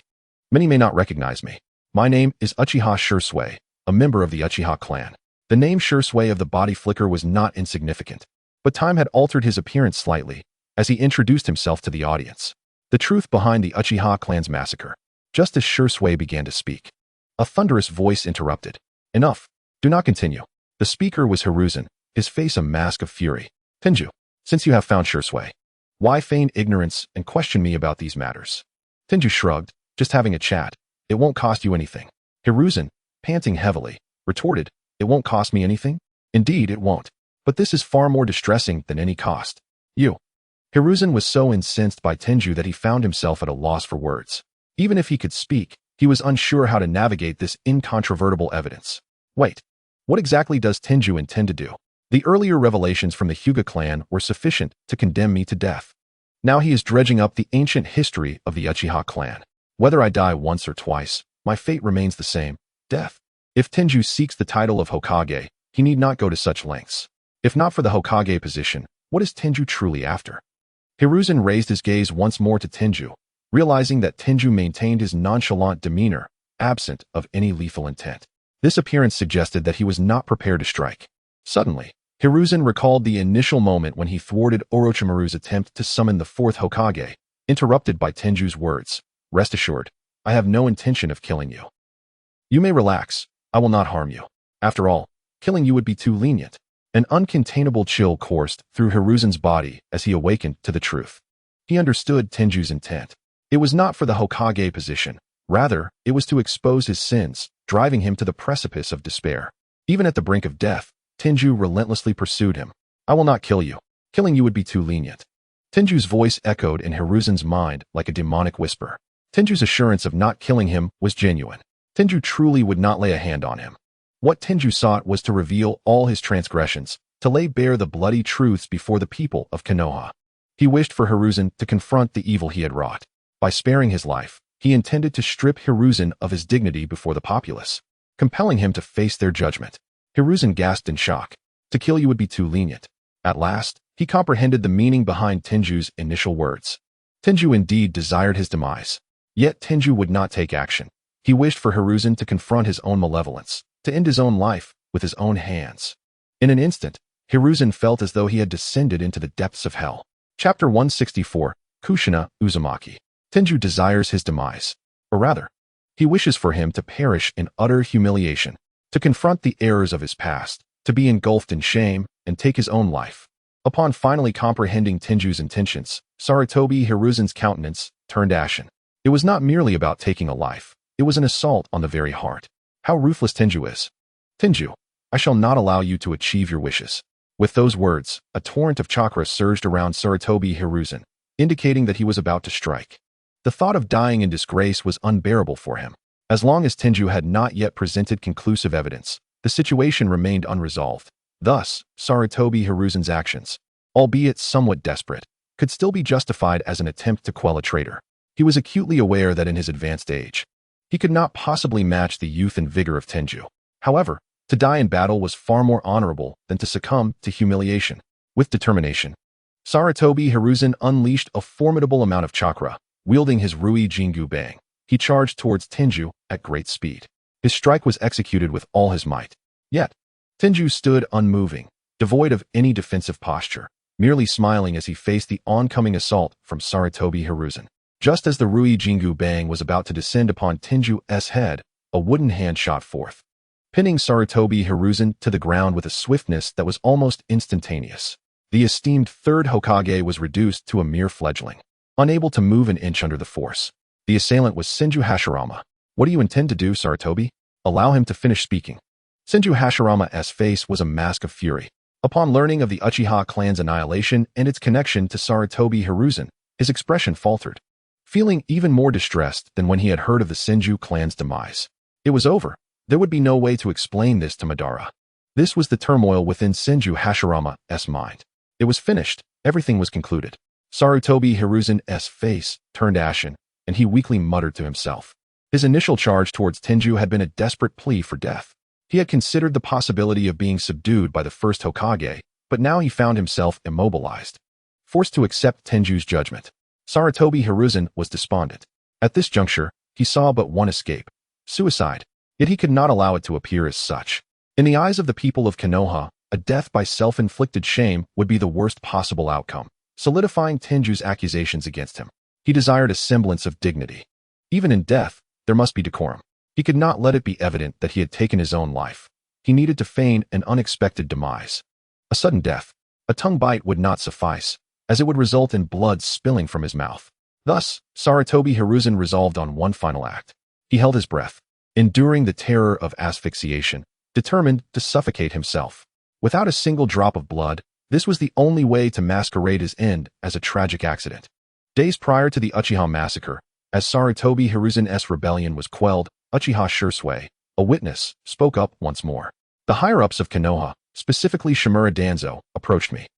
Many may not recognize me. My name is Uchiha Shursui, a member of the Uchiha clan. The name Shursui of the body flicker was not insignificant, but time had altered his appearance slightly as he introduced himself to the audience. The truth behind the Uchiha clan's massacre. Just as Shursui began to speak, a thunderous voice interrupted. Enough. Do not continue. The speaker was Hiruzen, his face a mask of fury. Tenju, since you have found Shursui, why feign ignorance and question me about these matters? Tenju shrugged, just having a chat. It won't cost you anything. Hiruzen, panting heavily, retorted, it won't cost me anything? Indeed, it won't. But this is far more distressing than any cost. You. Hiruzen was so incensed by Tenju that he found himself at a loss for words. Even if he could speak, he was unsure how to navigate this incontrovertible evidence. Wait. What exactly does Tenju intend to do? The earlier revelations from the Hyuga clan were sufficient to condemn me to death. Now he is dredging up the ancient history of the Uchiha clan. Whether I die once or twice, my fate remains the same, death. If Tenju seeks the title of Hokage, he need not go to such lengths. If not for the Hokage position, what is Tenju truly after? Hiruzen raised his gaze once more to Tenju, realizing that Tenju maintained his nonchalant demeanor, absent of any lethal intent. This appearance suggested that he was not prepared to strike. Suddenly, Hiruzen recalled the initial moment when he thwarted Orochimaru's attempt to summon the fourth Hokage, interrupted by Tenju's words. Rest assured, I have no intention of killing you. You may relax, I will not harm you. After all, killing you would be too lenient. An uncontainable chill coursed through Hiruzen's body as he awakened to the truth. He understood Tenju's intent. It was not for the Hokage position. Rather, it was to expose his sins, driving him to the precipice of despair. Even at the brink of death, Tenju relentlessly pursued him. I will not kill you. Killing you would be too lenient. Tenju's voice echoed in Hiruzen's mind like a demonic whisper. Tenju's assurance of not killing him was genuine. Tenju truly would not lay a hand on him. What Tenju sought was to reveal all his transgressions, to lay bare the bloody truths before the people of Konoha. He wished for Hiruzen to confront the evil he had wrought. By sparing his life, he intended to strip Hiruzen of his dignity before the populace, compelling him to face their judgment. Hiruzen gasped in shock. To kill you would be too lenient. At last, he comprehended the meaning behind Tenju's initial words. Tenju indeed desired his demise. Yet Tenju would not take action. He wished for Hiruzen to confront his own malevolence, to end his own life with his own hands. In an instant, Hiruzen felt as though he had descended into the depths of hell. Chapter 164, Kushina Uzumaki. Tenju desires his demise. Or rather, he wishes for him to perish in utter humiliation, to confront the errors of his past, to be engulfed in shame, and take his own life. Upon finally comprehending Tenju's intentions, Sarutobi Hiruzen's countenance turned ashen. It was not merely about taking a life. It was an assault on the very heart. How ruthless Tenju is. Tenju, I shall not allow you to achieve your wishes. With those words, a torrent of chakra surged around Sarutobi Hiruzen, indicating that he was about to strike. The thought of dying in disgrace was unbearable for him. As long as Tenju had not yet presented conclusive evidence, the situation remained unresolved. Thus, Sarutobi Hiruzen's actions, albeit somewhat desperate, could still be justified as an attempt to quell a traitor. He was acutely aware that in his advanced age, he could not possibly match the youth and vigor of Tenju. However, to die in battle was far more honorable than to succumb to humiliation. With determination, Sarutobi Hiruzen unleashed a formidable amount of chakra. Wielding his Rui Jingu Bang, he charged towards Tenju at great speed. His strike was executed with all his might. Yet, Tenju stood unmoving, devoid of any defensive posture, merely smiling as he faced the oncoming assault from Sarutobi Hiruzen. Just as the Rui Jingu Bang was about to descend upon Tenju's head, a wooden hand shot forth, pinning Sarutobi Hiruzen to the ground with a swiftness that was almost instantaneous. The esteemed third Hokage was reduced to a mere fledgling, unable to move an inch under the force. The assailant was Senju Hashirama. What do you intend to do, Sarutobi? Allow him to finish speaking. Senju Hashirama's face was a mask of fury. Upon learning of the Uchiha clan's annihilation and its connection to Sarutobi Hiruzen, his expression faltered, feeling even more distressed than when he had heard of the Senju clan's demise. It was over. There would be no way to explain this to Madara. This was the turmoil within Senju Hashirama's mind. It was finished. Everything was concluded. Sarutobi Hiruzen's face turned ashen, and he weakly muttered to himself. His initial charge towards Tenju had been a desperate plea for death. He had considered the possibility of being subdued by the first Hokage, but now he found himself immobilized, forced to accept Tenju's judgment. Sarutobi Hiruzen was despondent. At this juncture, he saw but one escape: suicide. Yet he could not allow it to appear as such. In the eyes of the people of Konoha, a death by self-inflicted shame would be the worst possible outcome, solidifying Tenju's accusations against him. He desired a semblance of dignity. Even in death, there must be decorum. He could not let it be evident that he had taken his own life. He needed to feign an unexpected demise. A sudden death, a tongue bite would not suffice, as it would result in blood spilling from his mouth. Thus, Sarutobi Hiruzen resolved on one final act. He held his breath, enduring the terror of asphyxiation, determined to suffocate himself. Without a single drop of blood, this was the only way to masquerade his end as a tragic accident. Days prior to the Uchiha massacre, as Sarutobi Hiruzen's rebellion was quelled, Uchiha Shursui, a witness, spoke up once more. The higher-ups of Konoha, specifically Shimura Danzo, approached me.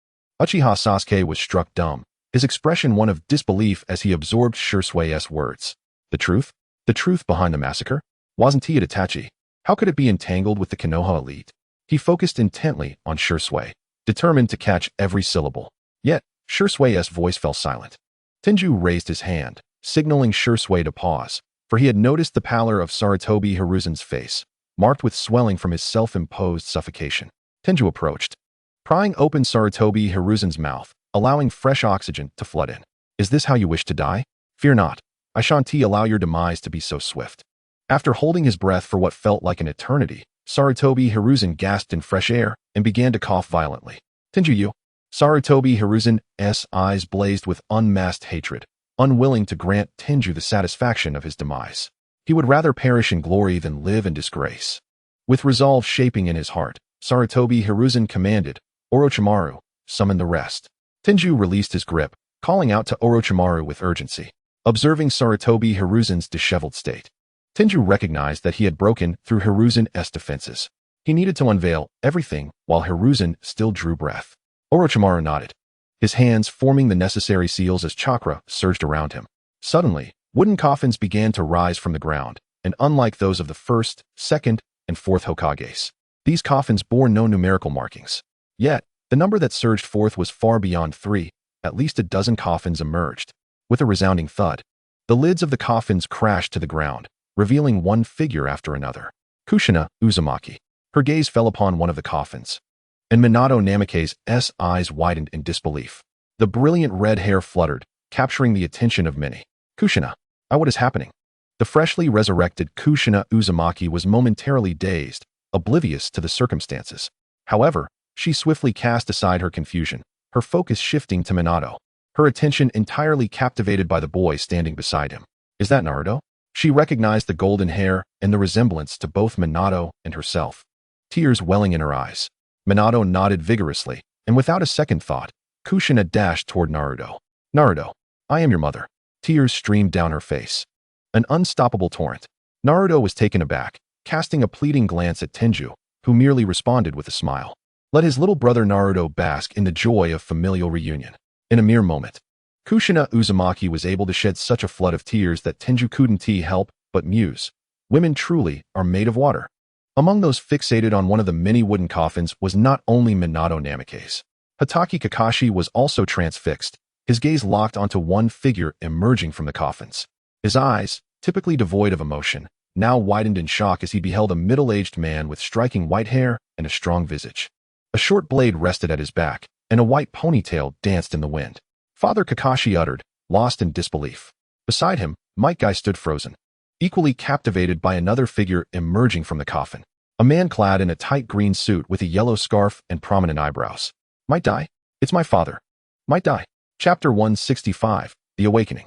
Uchiha Sasuke was struck dumb, his expression one of disbelief as he absorbed Shursui's words. The truth? The truth behind the massacre? Wasn't he at Itachi? How could it be entangled with the Konoha elite? He focused intently on Shursui, determined to catch every syllable. Yet, Shursui's voice fell silent. Tenju raised his hand, signaling Shursui to pause, for he had noticed the pallor of Sarutobi Hiruzen's face, marked with swelling from his self-imposed suffocation. Tenju approached, prying open Sarutobi Hiruzen's mouth, allowing fresh oxygen to flood in. Is this how you wish to die? Fear not. I shan't allow your demise to be so swift. After holding his breath for what felt like an eternity, Sarutobi Hiruzen gasped in fresh air and began to cough violently. Tenju you? Sarutobi Hiruzen's eyes blazed with unmasked hatred, unwilling to grant Tenju the satisfaction of his demise. He would rather perish in glory than live in disgrace. With resolve shaping in his heart, Sarutobi Hiruzen commanded, Orochimaru, summon the rest. Tenju released his grip, calling out to Orochimaru with urgency. Observing Sarutobi Hiruzen's disheveled state, Tenju recognized that he had broken through Hiruzen's defenses. He needed to unveil everything while Hiruzen still drew breath. Orochimaru nodded, his hands forming the necessary seals as chakra surged around him. Suddenly, wooden coffins began to rise from the ground, and unlike those of the first, second, and fourth Hokages, these coffins bore no numerical markings. Yet, the number that surged forth was far beyond 3. At least a dozen coffins emerged. With a resounding thud, the lids of the coffins crashed to the ground, revealing one figure after another. Kusanagi Uzumaki. Her gaze fell upon one of the coffins, and Minato Namake's eyes widened in disbelief. The brilliant red hair fluttered, capturing the attention of many. Kusanagi, what is happening? The freshly resurrected Kusanagi Uzumaki was momentarily dazed, oblivious to the circumstances. However, she swiftly cast aside her confusion, her focus shifting to Minato, her attention entirely captivated by the boy standing beside him. Is that Naruto? She recognized the golden hair and the resemblance to both Minato and herself. Tears welling in her eyes. Minato nodded vigorously, and without a second thought, Kusanagi dashed toward Naruto. Naruto, I am your mother. Tears streamed down her face. An unstoppable torrent. Naruto was taken aback, casting a pleading glance at Tenju, who merely responded with a smile. Let his little brother Naruto bask in the joy of familial reunion. In a mere moment, Kusanagi Uzumaki was able to shed such a flood of tears that Tenju couldn't help but muse. Women truly are made of water. Among those fixated on one of the many wooden coffins was not only Minato Namake's. Hatake Kakashi was also transfixed, his gaze locked onto one figure emerging from the coffins. His eyes, typically devoid of emotion, now widened in shock as he beheld a middle-aged man with striking white hair and a strong visage. A short blade rested at his back, and a white ponytail danced in the wind. Father Kakashi uttered, lost in disbelief. Beside him, Might Guy stood frozen, equally captivated by another figure emerging from the coffin. A man clad in a tight green suit with a yellow scarf and prominent eyebrows. Might Guy? It's my father. Might Guy. Chapter 165, The Awakening.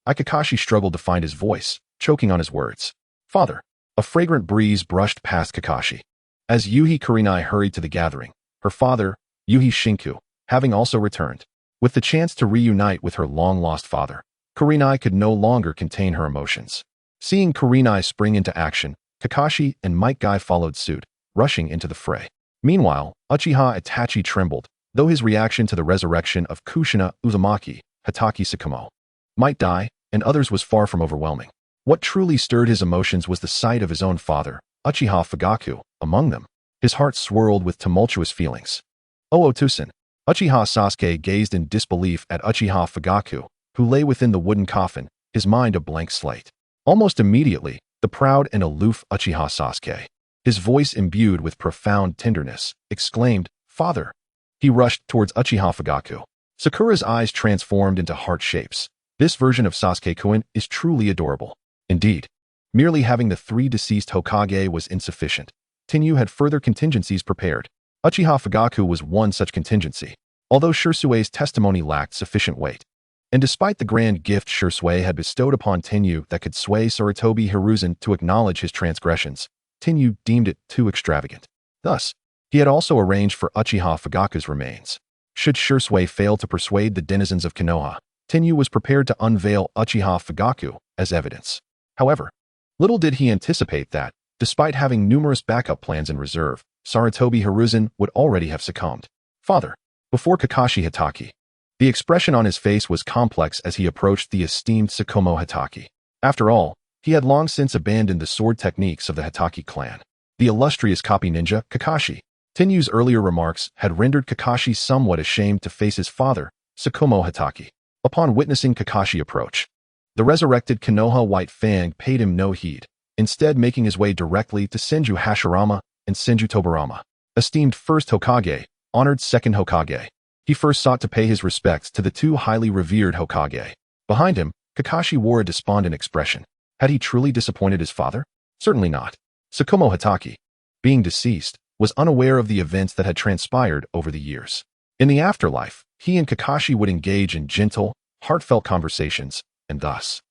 Kakashi struggled to find his voice, choking on his words. Father. A fragrant breeze brushed past Kakashi. As Yuhi Kurinai hurried to the gathering, her father, Yuhi Shinku, having also returned. With the chance to reunite with her long-lost father, Kurinai could no longer contain her emotions. Seeing Kurinai spring into action, Kakashi and Might Guy followed suit, rushing into the fray. Meanwhile, Uchiha Itachi trembled, though his reaction to the resurrection of Kusanagi Uzumaki, Hatake Tsukumo, Might Guy, and others was far from overwhelming. What truly stirred his emotions was the sight of his own father, Uchiha Fugaku, among them. His heart swirled with tumultuous feelings. Otosen. Uchiha Sasuke gazed in disbelief at Uchiha Fugaku, who lay within the wooden coffin, his mind a blank slate. Almost immediately, the proud and aloof Uchiha Sasuke, his voice imbued with profound tenderness, exclaimed, Father! He rushed towards Uchiha Fugaku. Sakura's eyes transformed into heart shapes. This version of Sasuke-kun is truly adorable. Indeed, merely having the 3 deceased Hokage was insufficient. Tenyu had further contingencies prepared. Uchiha Fugaku was one such contingency, although Shirsue's testimony lacked sufficient weight. And despite the grand gift Shirsue had bestowed upon Tenyu that could sway Sarutobi Hiruzen to acknowledge his transgressions, Tenyu deemed it too extravagant. Thus, he had also arranged for Uchiha Fugaku's remains. Should Shirsue fail to persuade the denizens of Konoha, Tenyu was prepared to unveil Uchiha Fugaku as evidence. However, little did he anticipate that, despite having numerous backup plans in reserve, Sarutobi Hiruzen would already have succumbed. Father. Before Kakashi Hatake. The expression on his face was complex as he approached the esteemed Tsukumo Hatake. After all, he had long since abandoned the sword techniques of the Hatake clan. The illustrious copy ninja, Kakashi. Tenyu's earlier remarks had rendered Kakashi somewhat ashamed to face his father, Tsukumo Hatake. Upon witnessing Kakashi approach, the resurrected Konoha White Fang paid him no heed, instead making his way directly to Senju Hashirama and Senju Tobarama. Esteemed first Hokage, honored second Hokage. He first sought to pay his respects to the two highly revered Hokage. Behind him, Kakashi wore a despondent expression. Had he truly disappointed his father? Certainly not. Tsukumo Hatake, being deceased, was unaware of the events that had transpired over the years. In the afterlife, he and Kakashi would engage in gentle, heartfelt conversations, and thus,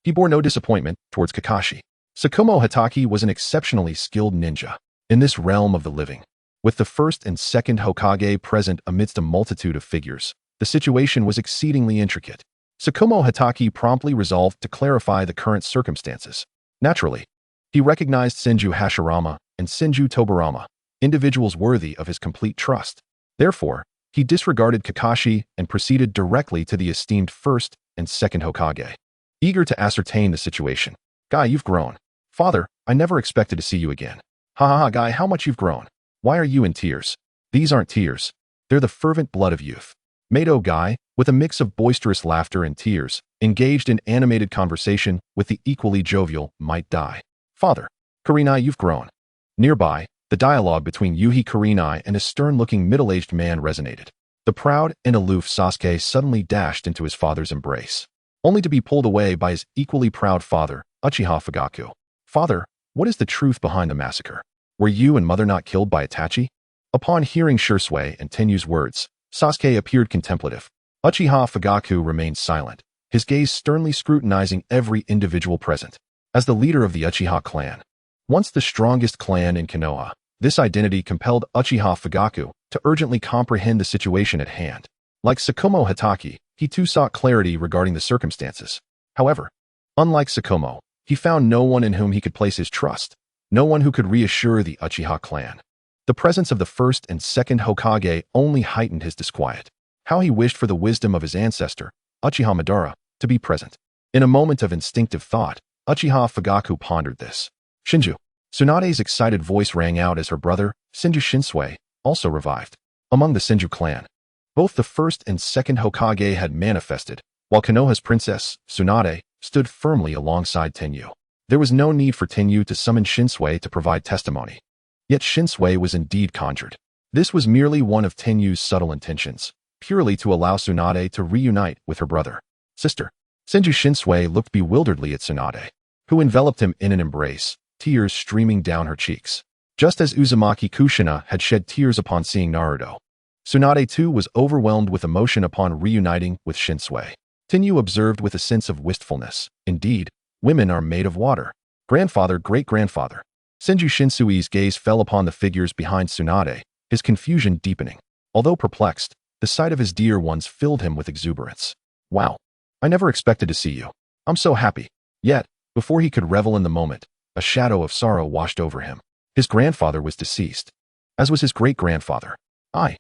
he bore no disappointment towards Kakashi. Tsukumo Hatake was an exceptionally skilled ninja in this realm of the living. With the first and second Hokage present amidst a multitude of figures, the situation was exceedingly intricate. Tsukumo Hatake promptly resolved to clarify the current circumstances. Naturally, he recognized Senju Hashirama and Senju Tobirama, individuals worthy of his complete trust. Therefore, he disregarded Kakashi and proceeded directly to the esteemed first and second Hokage. Eager to ascertain the situation. Guy, you've grown. Father, I never expected to see you again. Ha ha ha, Guy, how much you've grown. Why are you in tears? These aren't tears. They're the fervent blood of youth. Mado Guy, with a mix of boisterous laughter and tears, engaged in animated conversation with the equally jovial Might Dai. Father, Kurenai, you've grown. Nearby, the dialogue between Yuhi Kurenai and a stern-looking middle-aged man resonated. The proud and aloof Sasuke suddenly dashed into his father's embrace, only to be pulled away by his equally proud father, Uchiha Fugaku. Father, what is the truth behind the massacre? Were you and mother not killed by Itachi? Upon hearing Shisui and Tenyu's words, Sasuke appeared contemplative. Uchiha Fugaku remained silent, his gaze sternly scrutinizing every individual present. As the leader of the Uchiha clan, once the strongest clan in Konoha, this identity compelled Uchiha Fugaku to urgently comprehend the situation at hand. Like Tsukumo Hatake, he too sought clarity regarding the circumstances. However, unlike Tsukumo, he found no one in whom he could place his trust, no one who could reassure the Uchiha clan. The presence of the first and second Hokage only heightened his disquiet. How he wished for the wisdom of his ancestor, Uchiha Madara, to be present. In a moment of instinctive thought, Uchiha Fugaku pondered this. Shinju. Tsunade's excited voice rang out as her brother, Senju Shisui, also revived. Among the Senju clan, both the first and second Hokage had manifested, while Konoha's princess, Tsunade, stood firmly alongside Tenyu. There was no need for Tenyu to summon Shisui to provide testimony. Yet Shisui was indeed conjured. This was merely one of Tenyu's subtle intentions, purely to allow Tsunade to reunite with her brother. Sister. Senju Shisui looked bewilderedly at Tsunade, who enveloped him in an embrace, tears streaming down her cheeks. Just as Uzumaki Kushina had shed tears upon seeing Naruto, Tsunade too was overwhelmed with emotion upon reuniting with Shisui. Tenyu observed with a sense of wistfulness. Indeed, women are made of water. Grandfather, great-grandfather. Senju Shinsui's gaze fell upon the figures behind Tsunade, his confusion deepening. Although perplexed, the sight of his dear ones filled him with exuberance. Wow. I never expected to see you. I'm so happy. Yet, before he could revel in the moment, a shadow of sorrow washed over him. His grandfather was deceased, as was his great-grandfather. I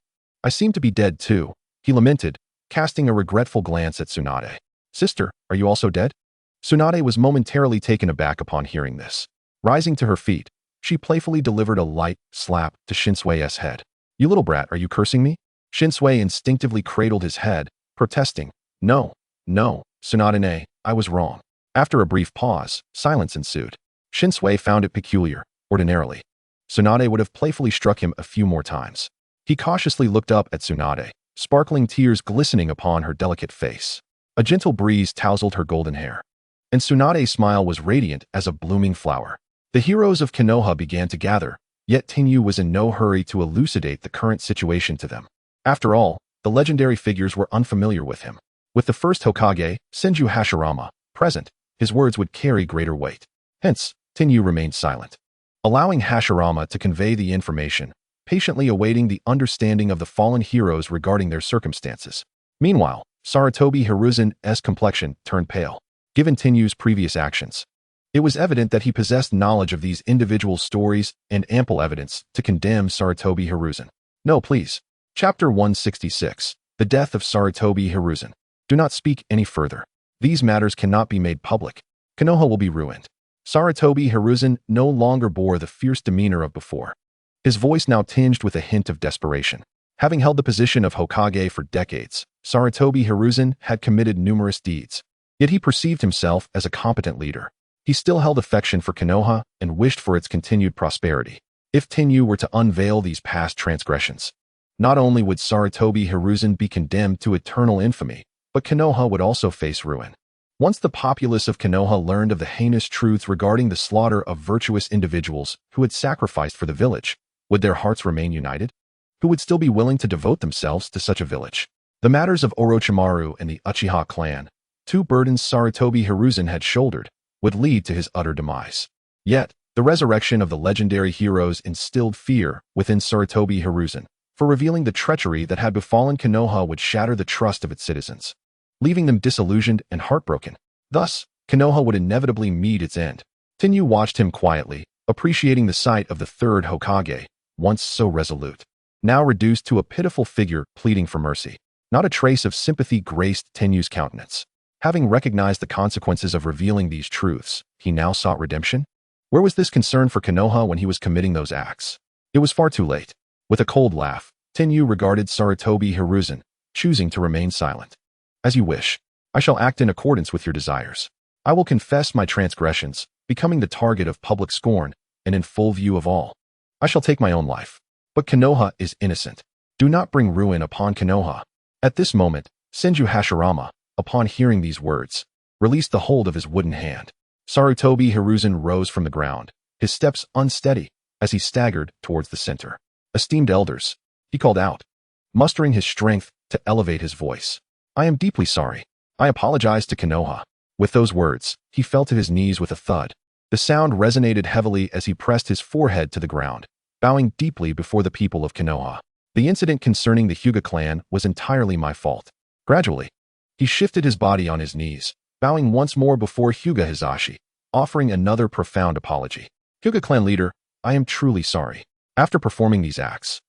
seem to be dead too, he lamented, casting a regretful glance at Tsunade. Sister, are you also dead? Tsunade was momentarily taken aback upon hearing this. Rising to her feet, she playfully delivered a light slap to Shinsui's head. You little brat, are you cursing me? Shinsui instinctively cradled his head, protesting. No, Tsunade, I was wrong. After a brief pause, silence ensued. Shinsui found it peculiar. Ordinarily, Tsunade would have playfully struck him a few more times. He cautiously looked up at Tsunade, sparkling tears glistening upon her delicate face. A gentle breeze tousled her golden hair, and Tsunade's smile was radiant as a blooming flower. The heroes of Konoha began to gather, yet Tenyu was in no hurry to elucidate the current situation to them. After all, the legendary figures were unfamiliar with him. With the first Hokage, Senju Hashirama, present, his words would carry greater weight. Hence, Tenyu remained silent, allowing Hashirama to convey the information, patiently awaiting the understanding of the fallen heroes regarding their circumstances. Meanwhile, Sarutobi Hiruzen's complexion turned pale, given Tenyu's previous actions. It was evident that he possessed knowledge of these individual stories and ample evidence to condemn Sarutobi Hiruzen. No, please. Chapter 166. The Death of Sarutobi Hiruzen. Do not speak any further. These matters cannot be made public. Konoha will be ruined. Sarutobi Hiruzen no longer bore the fierce demeanor of before. His voice now tinged with a hint of desperation. Having held the position of Hokage for decades, Sarutobi Hiruzen had committed numerous deeds. Yet he perceived himself as a competent leader. He still held affection for Konoha and wished for its continued prosperity. If Tenyu were to unveil these past transgressions, not only would Sarutobi Hiruzen be condemned to eternal infamy, but Konoha would also face ruin. Once the populace of Konoha learned of the heinous truths regarding the slaughter of virtuous individuals who had sacrificed for the village, would their hearts remain united? Who would still be willing to devote themselves to such a village? The matters of Orochimaru and the Uchiha clan, two burdens Sarutobi Hiruzen had shouldered, would lead to his utter demise. Yet, the resurrection of the legendary heroes instilled fear within Sarutobi Hiruzen, for revealing the treachery that had befallen Konoha would shatter the trust of its citizens, leaving them disillusioned and heartbroken. Thus, Konoha would inevitably meet its end. Tenyu watched him quietly, appreciating the sight of the third Hokage, once so resolute, now reduced to a pitiful figure pleading for mercy. Not a trace of sympathy graced Tenyu's countenance. Having recognized the consequences of revealing these truths, he now sought redemption? Where was this concern for Konoha when he was committing those acts? It was far too late. With a cold laugh, Tenyu regarded Sarutobi Hiruzen, choosing to remain silent. As you wish. I shall act in accordance with your desires. I will confess my transgressions, becoming the target of public scorn, and in full view of all. I shall take my own life. But Konoha is innocent. Do not bring ruin upon Konoha. At this moment, Senju Hashirama, upon hearing these words, released the hold of his wooden hand. Sarutobi Hiruzen rose from the ground, his steps unsteady, as he staggered towards the center. Esteemed elders, he called out, mustering his strength to elevate his voice. I am deeply sorry. I apologize to Konoha. With those words, he fell to his knees with a thud. The sound resonated heavily as he pressed his forehead to the ground, bowing deeply before the people of Konoha. The incident concerning the Hyuga clan was entirely my fault. Gradually, he shifted his body on his knees, bowing once more before Hyuga Hizashi, offering another profound apology. Hyuga clan leader, I am truly sorry. After performing these acts,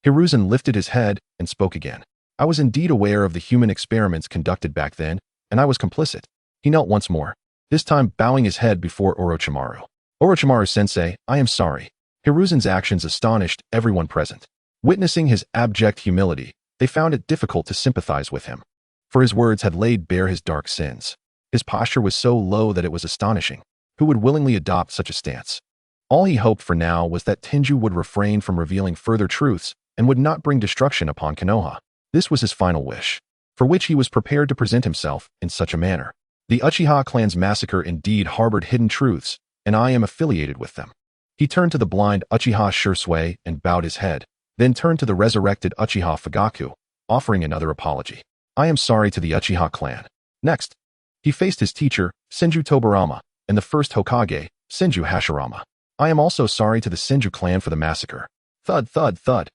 Hiruzen lifted his head and spoke again. I was indeed aware of the human experiments conducted back then, and I was complicit. He knelt once more, this time bowing his head before Orochimaru. Orochimaru-sensei, I am sorry. Hiruzen's actions astonished everyone present. Witnessing his abject humility, they found it difficult to sympathize with him, for his words had laid bare his dark sins. His posture was so low that it was astonishing. Who would willingly adopt such a stance? All he hoped for now was that Tenju would refrain from revealing further truths and would not bring destruction upon Konoha. This was his final wish, for which he was prepared to present himself in such a manner. The Uchiha clan's massacre indeed harbored hidden truths, and I am affiliated with them. He turned to the blind Uchiha Shursui and bowed his head, then turned to the resurrected Uchiha Fugaku, offering another apology. I am sorry to the Uchiha clan. Next, he faced his teacher, Senju Tobirama, and the first Hokage, Senju Hashirama. I am also sorry to the Senju clan for the massacre. Thud, thud, thud.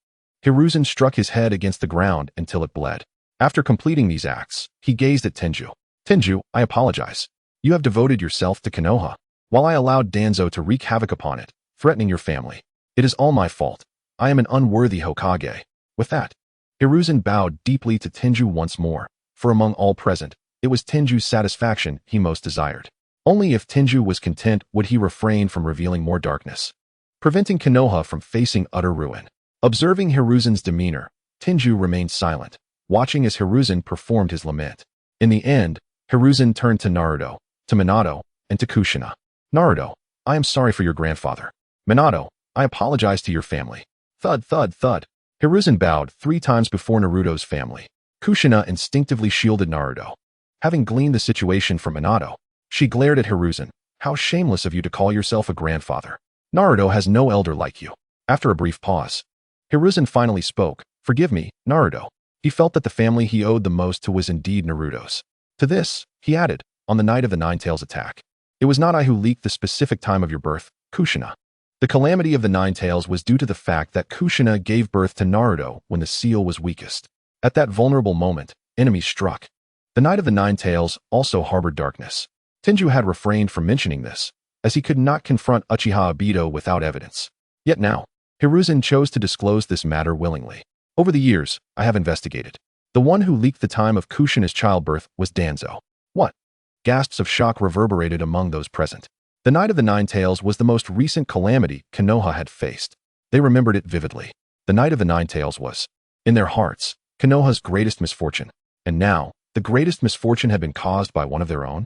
Hiruzen struck his head against the ground until it bled. After completing these acts, he gazed at Tenju. Tenju, I apologize. You have devoted yourself to Konoha, while I allowed Danzo to wreak havoc upon it, threatening your family. It is all my fault. I am an unworthy Hokage. With that, Hiruzen bowed deeply to Tenju once more, for among all present, it was Tenju's satisfaction he most desired. Only if Tenju was content would he refrain from revealing more darkness, preventing Konoha from facing utter ruin. Observing Hiruzen's demeanor, Tenju remained silent, watching as Hiruzen performed his lament. In the end, Hiruzen turned to Naruto, to Minato, and to Kushina. Naruto, I am sorry for your grandfather. Minato, I apologize to your family. Thud, thud, thud. Hiruzen bowed 3 times before Naruto's family. Kushina instinctively shielded Naruto. Having gleaned the situation from Minato, she glared at Hiruzen. How shameless of you to call yourself a grandfather. Naruto has no elder like you. After a brief pause, Hiruzen finally spoke. Forgive me, Naruto. He felt that the family he owed the most to was indeed Naruto's. To this, he added, on the night of the Nine-Tails attack. It was not I who leaked the specific time of your birth, Kushina. The calamity of the Nine-Tails was due to the fact that Kushina gave birth to Naruto when the seal was weakest. At that vulnerable moment, enemies struck. The night of the Nine-Tails also harbored darkness. Tenju had refrained from mentioning this, as he could not confront Uchiha Obito without evidence. Yet now, Hiruzen chose to disclose this matter willingly. Over the years, I have investigated. The one who leaked the time of Kushina's childbirth was Danzo. What? Gasps of shock reverberated among those present. The night of the Nine-Tails was the most recent calamity Konoha had faced. They remembered it vividly. The night of the Nine-Tails was, in their hearts, Konoha's greatest misfortune. And now, the greatest misfortune had been caused by one of their own?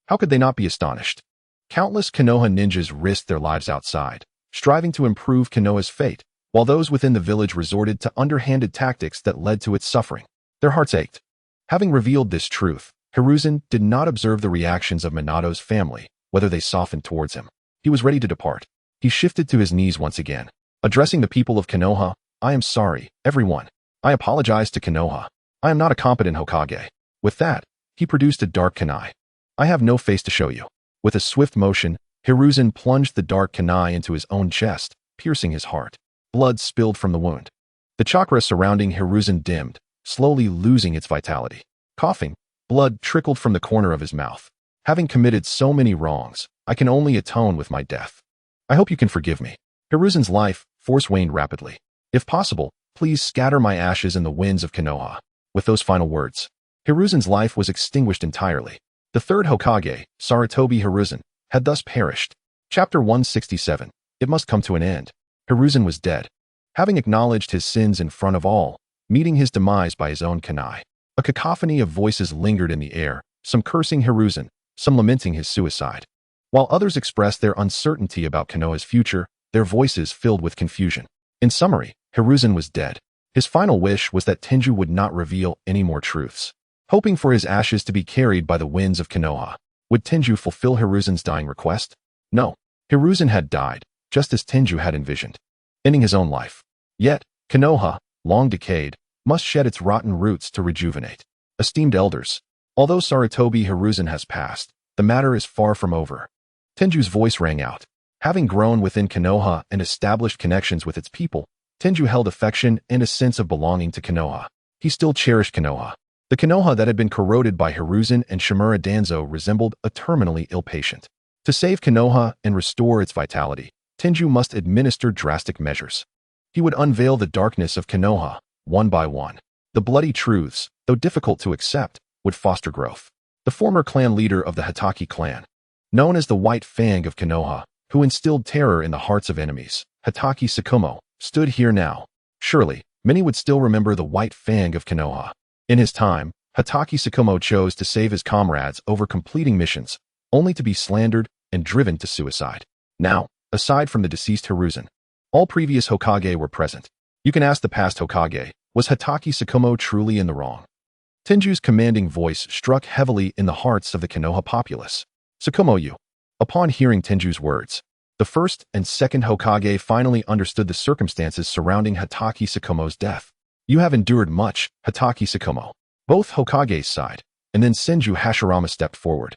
How could they not be astonished? Countless Konoha ninjas risked their lives outside, striving to improve Konoha's fate, while those within the village resorted to underhanded tactics that led to its suffering. Their hearts ached. Having revealed this truth, Hiruzen did not observe the reactions of Minato's family, whether they softened towards him. He was ready to depart. He shifted to his knees once again. Addressing the people of Konoha, "I am sorry, everyone. I apologize to Konoha. I am not a competent Hokage." With that, he produced a dark kunai. "I have no face to show you." With a swift motion, Hiruzen plunged the dark kunai into his own chest, piercing his heart. Blood spilled from the wound. The chakra surrounding Hiruzen dimmed, slowly losing its vitality. Coughing, blood trickled from the corner of his mouth. "Having committed so many wrongs, I can only atone with my death. I hope you can forgive me." Hiruzen's life force waned rapidly. "If possible, please scatter my ashes in the winds of Konoha." With those final words, Hiruzen's life was extinguished entirely. The third Hokage, Sarutobi Hiruzen, had thus perished. Chapter 167. It must come to an end. Hiruzen was dead. Having acknowledged his sins in front of all, meeting his demise by his own kunai. A cacophony of voices lingered in the air, some cursing Hiruzen, some lamenting his suicide. While others expressed their uncertainty about Konoha's future, their voices filled with confusion. In summary, Hiruzen was dead. His final wish was that Tenju would not reveal any more truths. Hoping for his ashes to be carried by the winds of Konoha, would Tenju fulfill Hiruzen's dying request? No. Hiruzen had died, just as Tenju had envisioned, ending his own life. Yet, Konoha, long decayed, must shed its rotten roots to rejuvenate. Esteemed elders, although Sarutobi Hiruzen has passed, the matter is far from over. Tenju's voice rang out. Having grown within Konoha and established connections with its people, Tenju held affection and a sense of belonging to Konoha. He still cherished Konoha. The Konoha that had been corroded by Hiruzen and Shimura Danzo resembled a terminally ill patient. To save Konoha and restore its vitality, Tenju must administer drastic measures. He would unveil the darkness of Konoha, one by one. The bloody truths, though difficult to accept, would foster growth. The former clan leader of the Hatake clan, known as the White Fang of Konoha, who instilled terror in the hearts of enemies, Hatake Tsukumo, stood here now. Surely, many would still remember the White Fang of Konoha. In his time, Hatake Tsukumo chose to save his comrades over completing missions, only to be slandered and driven to suicide. Now, aside from the deceased Hiruzen, all previous Hokage were present. You can ask the past Hokage, was Hatake Tsukumo truly in the wrong? Tenju's commanding voice struck heavily in the hearts of the Konoha populace. "Tsukumo, you." Upon hearing Tenju's words, the first and second Hokage finally understood the circumstances surrounding Hatake Tsukumo's death. "You have endured much, Hatake Tsukumo." Both Hokages sighed, and then Senju Hashirama stepped forward.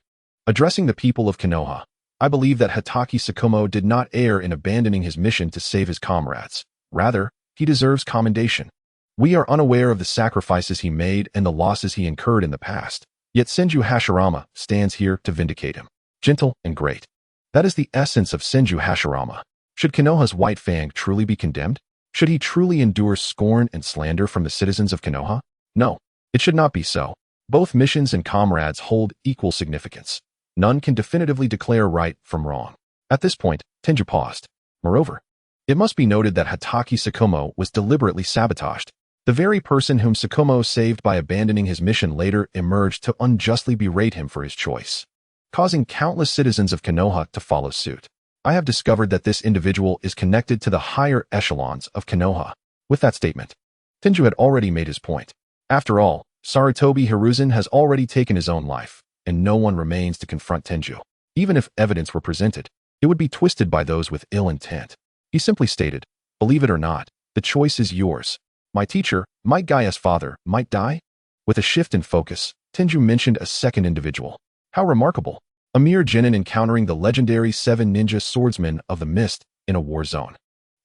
Addressing the people of Konoha, "I believe that Hatake Tsukumo did not err in abandoning his mission to save his comrades. Rather, he deserves commendation. We are unaware of the sacrifices he made and the losses he incurred in the past, yet Senju Hashirama stands here to vindicate him. Gentle and great. That is the essence of Senju Hashirama. Should Konoha's White Fang truly be condemned? Should he truly endure scorn and slander from the citizens of Konoha? No, it should not be so. Both missions and comrades hold equal significance. None can definitively declare right from wrong." At this point, Tenju paused. Moreover, it must be noted that Hatake Tsukumo was deliberately sabotaged. The very person whom Tsukumo saved by abandoning his mission later emerged to unjustly berate him for his choice, causing countless citizens of Konoha to follow suit. I have discovered that this individual is connected to the higher echelons of Konoha. With that statement, Tenju had already made his point. After all, Sarutobi Hiruzen has already taken his own life, and no one remains to confront Tenju. Even if evidence were presented, it would be twisted by those with ill intent. He simply stated, "Believe it or not, the choice is yours. My teacher, Might Gaia's father, might die?" With a shift in focus, Tenju mentioned a second individual. How remarkable. A mere genin encountering the legendary 7 ninja swordsmen of the mist in a war zone.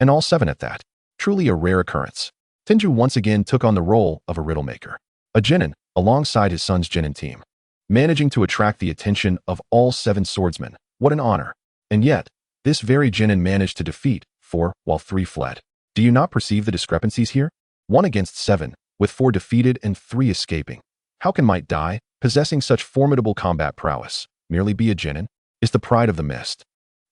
And all 7 at that. Truly a rare occurrence. Tenju once again took on the role of a riddle maker. A genin, alongside his son's genin team. Managing to attract the attention of all 7 swordsmen. What an honor. And yet, this very genin managed to defeat 4, while 3 fled. Do you not perceive the discrepancies here? 1 against 7, with 4 defeated and 3 escaping. How can Might Dai, possessing such formidable combat prowess, merely be a genin? Is the pride of the mist,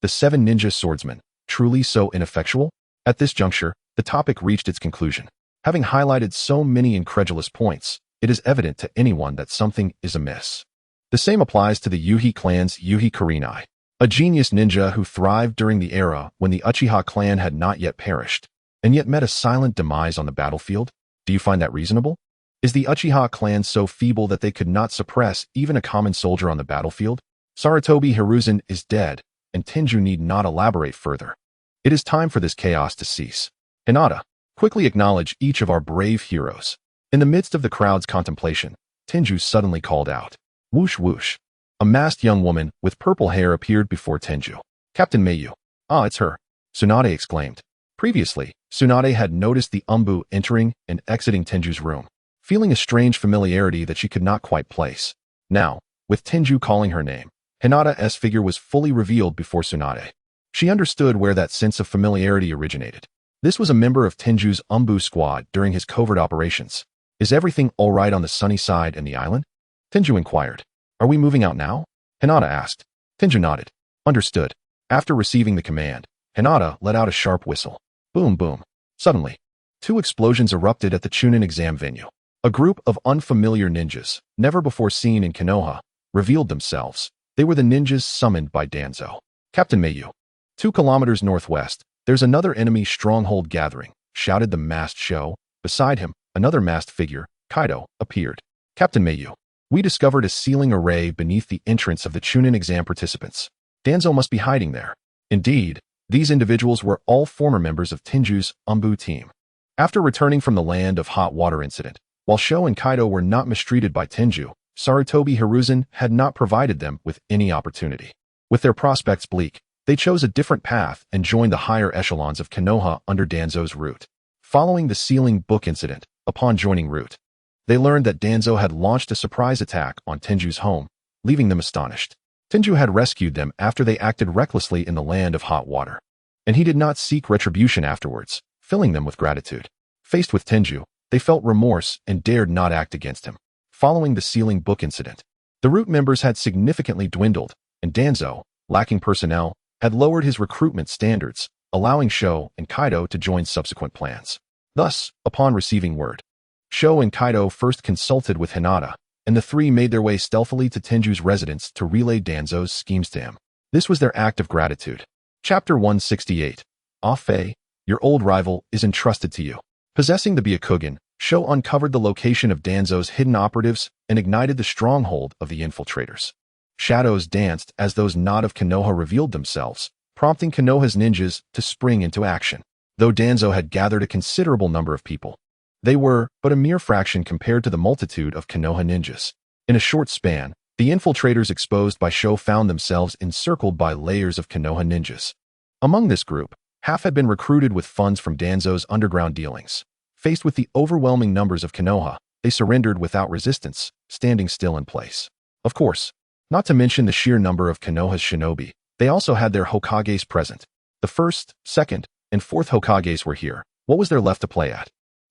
the 7 ninja swordsmen, truly so ineffectual? At this juncture, the topic reached its conclusion. Having highlighted so many incredulous points, it is evident to anyone that something is amiss. The same applies to the Yuhi clan's Yuhi Kurenai. A genius ninja who thrived during the era when the Uchiha clan had not yet perished, and yet met a silent demise on the battlefield? Do you find that reasonable? Is the Uchiha clan so feeble that they could not suppress even a common soldier on the battlefield? Sarutobi Hiruzen is dead, and Tenju need not elaborate further. It is time for this chaos to cease. Hinata, quickly acknowledge each of our brave heroes. In the midst of the crowd's contemplation, Tenju suddenly called out. Whoosh whoosh. A masked young woman with purple hair appeared before Tenju. Captain Mayu. Ah, it's her, Tsunade exclaimed. Previously, Tsunade had noticed the Umbu entering and exiting Tenju's room, feeling a strange familiarity that she could not quite place. Now, with Tenju calling her name, Hinata's figure was fully revealed before Tsunade. She understood where that sense of familiarity originated. This was a member of Tenju's Umbu squad during his covert operations. Is everything all right on the sunny side and the island? Tenju inquired. Are we moving out now? Hinata asked. Tenju nodded. Understood. After receiving the command, Hinata let out a sharp whistle. Boom, boom. Suddenly, two explosions erupted at the Chunin exam venue. A group of unfamiliar ninjas, never before seen in Konoha, revealed themselves. They were the ninjas summoned by Danzo. Captain Mayu. 2 kilometers northwest, there's another enemy stronghold gathering, shouted the masked show. Beside him, another masked figure, Kaido, appeared. Captain Mayu. We discovered a sealing array beneath the entrance of the Chunin exam participants. Danzo must be hiding there. Indeed, these individuals were all former members of Tenju's Umbu team. After returning from the Land of Hot Water incident, while Sho and Kaido were not mistreated by Tenju, Sarutobi Hiruzen had not provided them with any opportunity. With their prospects bleak, they chose a different path and joined the higher echelons of Konoha under Danzo's route. Following the sealing book incident, upon joining route, they learned that Danzo had launched a surprise attack on Tenju's home, leaving them astonished. Tenju had rescued them after they acted recklessly in the Land of Hot Water, and he did not seek retribution afterwards, filling them with gratitude. Faced with Tenju, they felt remorse and dared not act against him. Following the sealing book incident, the root members had significantly dwindled, and Danzo, lacking personnel, had lowered his recruitment standards, allowing Sho and Kaido to join subsequent plans. Thus, upon receiving word, Sho and Kaido first consulted with Hinata, and the three made their way stealthily to Tenju's residence to relay Danzo's schemes to him. This was their act of gratitude. Chapter 168. Ah-Fei, your old rival is entrusted to you. Possessing the Byakugan, Sho uncovered the location of Danzo's hidden operatives and ignited the stronghold of the infiltrators. Shadows danced as those not of Konoha revealed themselves, prompting Konoha's ninjas to spring into action. Though Danzo had gathered a considerable number of people, they were but a mere fraction compared to the multitude of Konoha ninjas. In a short span, the infiltrators exposed by Sho found themselves encircled by layers of Konoha ninjas. Among this group, half had been recruited with funds from Danzo's underground dealings. Faced with the overwhelming numbers of Konoha, they surrendered without resistance, standing still in place. Of course, not to mention the sheer number of Konoha's shinobi, they also had their Hokages present. The first, second, and fourth Hokages were here. What was there left to play at?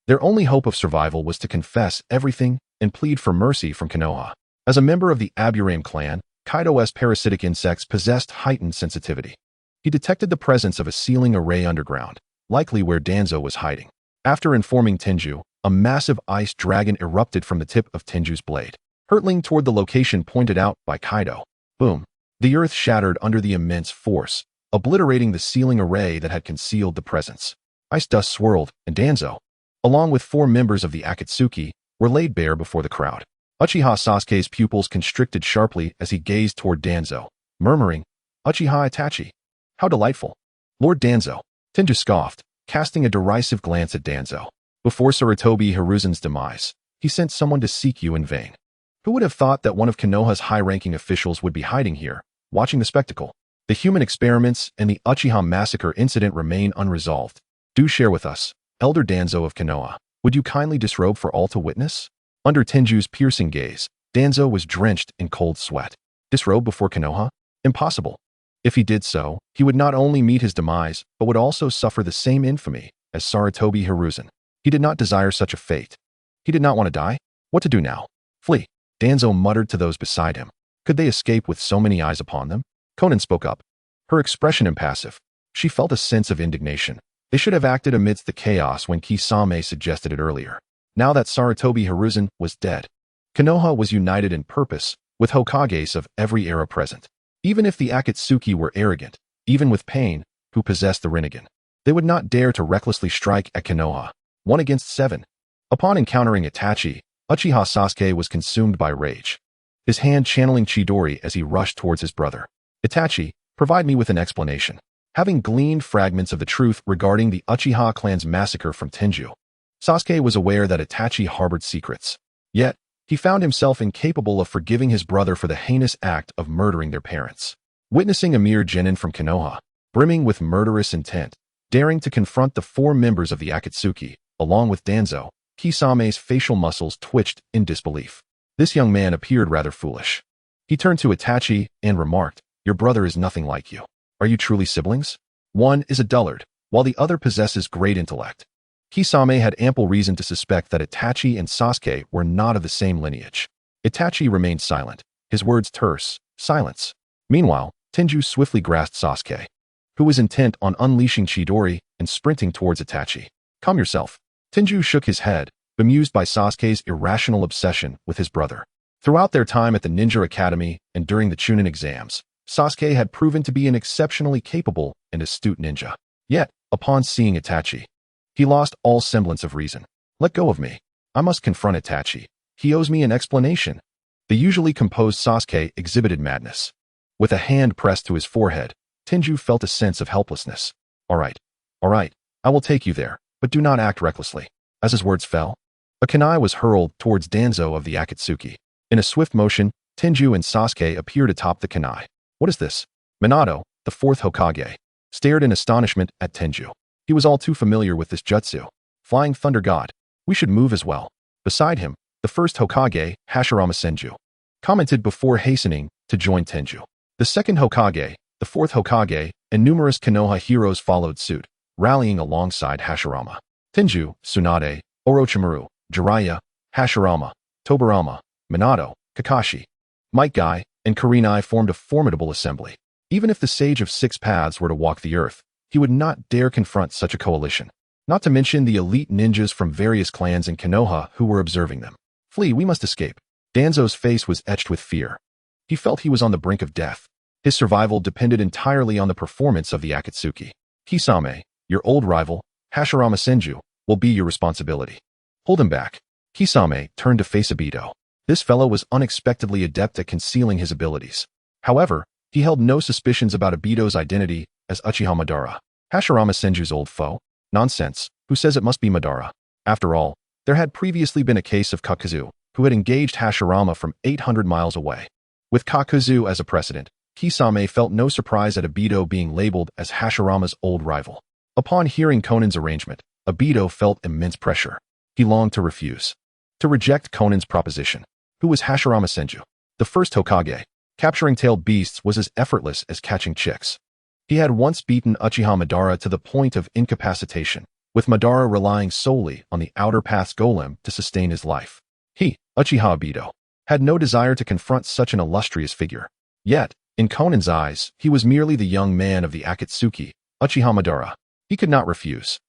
Their only hope of survival was to confess everything and plead for mercy from Konoha. As a member of the Aburame clan, Kaido's parasitic insects possessed heightened sensitivity. He detected the presence of a sealing array underground, likely where Danzo was hiding. After informing Tenju, a massive ice dragon erupted from the tip of Tenju's blade, hurtling toward the location pointed out by Kaido. Boom! The earth shattered under the immense force, obliterating the sealing array that had concealed the presence. Ice dust swirled, and Danzo, along with 4 members of the Akatsuki, were laid bare before the crowd. Uchiha Sasuke's pupils constricted sharply as he gazed toward Danzo, murmuring, Uchiha Itachi. How delightful. Lord Danzo. Tenju scoffed, casting a derisive glance at Danzo. Before Sarutobi Hiruzen's demise, he sent someone to seek you in vain. Who would have thought that one of Konoha's high-ranking officials would be hiding here, watching the spectacle? The human experiments and the Uchiha massacre incident remain unresolved. Do share with us, Elder Danzo of Konoha. Would you kindly disrobe for all to witness? Under Tenju's piercing gaze, Danzo was drenched in cold sweat. Disrobe before Konoha? Impossible. If he did so, he would not only meet his demise, but would also suffer the same infamy as Sarutobi Hiruzen. He did not desire such a fate. He did not want to die. What to do now? Flee. Danzo muttered to those beside him. Could they escape with so many eyes upon them? Konan spoke up, her expression impassive. She felt a sense of indignation. They should have acted amidst the chaos when Kisame suggested it earlier. Now that Sarutobi Hiruzen was dead, Konoha was united in purpose, with Hokages of every era present. Even if the Akatsuki were arrogant, even with pain, who possessed the Rinnegan, they would not dare to recklessly strike at Konoha. 1 against 7. Upon encountering Itachi, Uchiha Sasuke was consumed by rage, his hand channeling Chidori as he rushed towards his brother. Itachi, provide me with an explanation. Having gleaned fragments of the truth regarding the Uchiha clan's massacre from Tenju, Sasuke was aware that Itachi harbored secrets. Yet, he found himself incapable of forgiving his brother for the heinous act of murdering their parents. Witnessing a mere genin from Konoha, brimming with murderous intent, daring to confront the 4 members of the Akatsuki, along with Danzo, Kisame's facial muscles twitched in disbelief. This young man appeared rather foolish. He turned to Itachi and remarked, "Your brother is nothing like you. Are you truly siblings? One is a dullard, while the other possesses great intellect." Kisame had ample reason to suspect that Itachi and Sasuke were not of the same lineage. Itachi remained silent, his words terse. Silence. Meanwhile, Tenju swiftly grasped Sasuke, who was intent on unleashing Chidori and sprinting towards Itachi. "Calm yourself." Tenju shook his head, bemused by Sasuke's irrational obsession with his brother. Throughout their time at the Ninja Academy and during the Chunin exams, Sasuke had proven to be an exceptionally capable and astute ninja. Yet, upon seeing Itachi, he lost all semblance of reason. "Let go of me. I must confront Itachi. He owes me an explanation." The usually composed Sasuke exhibited madness. With a hand pressed to his forehead, Tenju felt a sense of helplessness. All right, I will take you there, but do not act recklessly." As his words fell, a kunai was hurled towards Danzo of the Akatsuki. In a swift motion, Tenju and Sasuke appeared atop the kunai. "What is this?" Minato, the 4th Hokage, stared in astonishment at Tenju. He was all too familiar with this jutsu. Flying Thunder God. "We should move as well." Beside him, the 1st Hokage, Hashirama Senju, commented before hastening to join Tenju. The 2nd Hokage, the 4th Hokage, and numerous Konoha heroes followed suit, rallying alongside Hashirama. Tenju, Tsunade, Orochimaru, Jiraiya, Hashirama, Tobirama, Minato, Kakashi, Might Guy, and Kurenai formed a formidable assembly. Even if the Sage of 6 Paths were to walk the earth, he would not dare confront such a coalition. Not to mention the elite ninjas from various clans in Konoha who were observing them. "Flee, we must escape." Danzo's face was etched with fear. He felt he was on the brink of death. His survival depended entirely on the performance of the Akatsuki. "Kisame, your old rival, Hashirama Senju, will be your responsibility. Hold him back." Kisame turned to face Obito. This fellow was unexpectedly adept at concealing his abilities. However, he held no suspicions about Obito's identity as Uchiha Madara. Hashirama Senju's old foe? Nonsense. Who says it must be Madara? After all, there had previously been a case of Kakuzu, who had engaged Hashirama from 800 miles away. With Kakuzu as a precedent, Kisame felt no surprise at Obito being labeled as Hashirama's old rival. Upon hearing Konan's arrangement, Obito felt immense pressure. He longed to refuse, to reject Konan's proposition. Who was Hashirama Senju? The 1st Hokage. Capturing tailed beasts was as effortless as catching chicks. He had once beaten Uchiha Madara to the point of incapacitation, with Madara relying solely on the Outer Path's golem to sustain his life. He, Uchiha Obito, had no desire to confront such an illustrious figure. Yet, in Konan's eyes, he was merely the young man of the Akatsuki, Uchiha Madara. He could not refuse.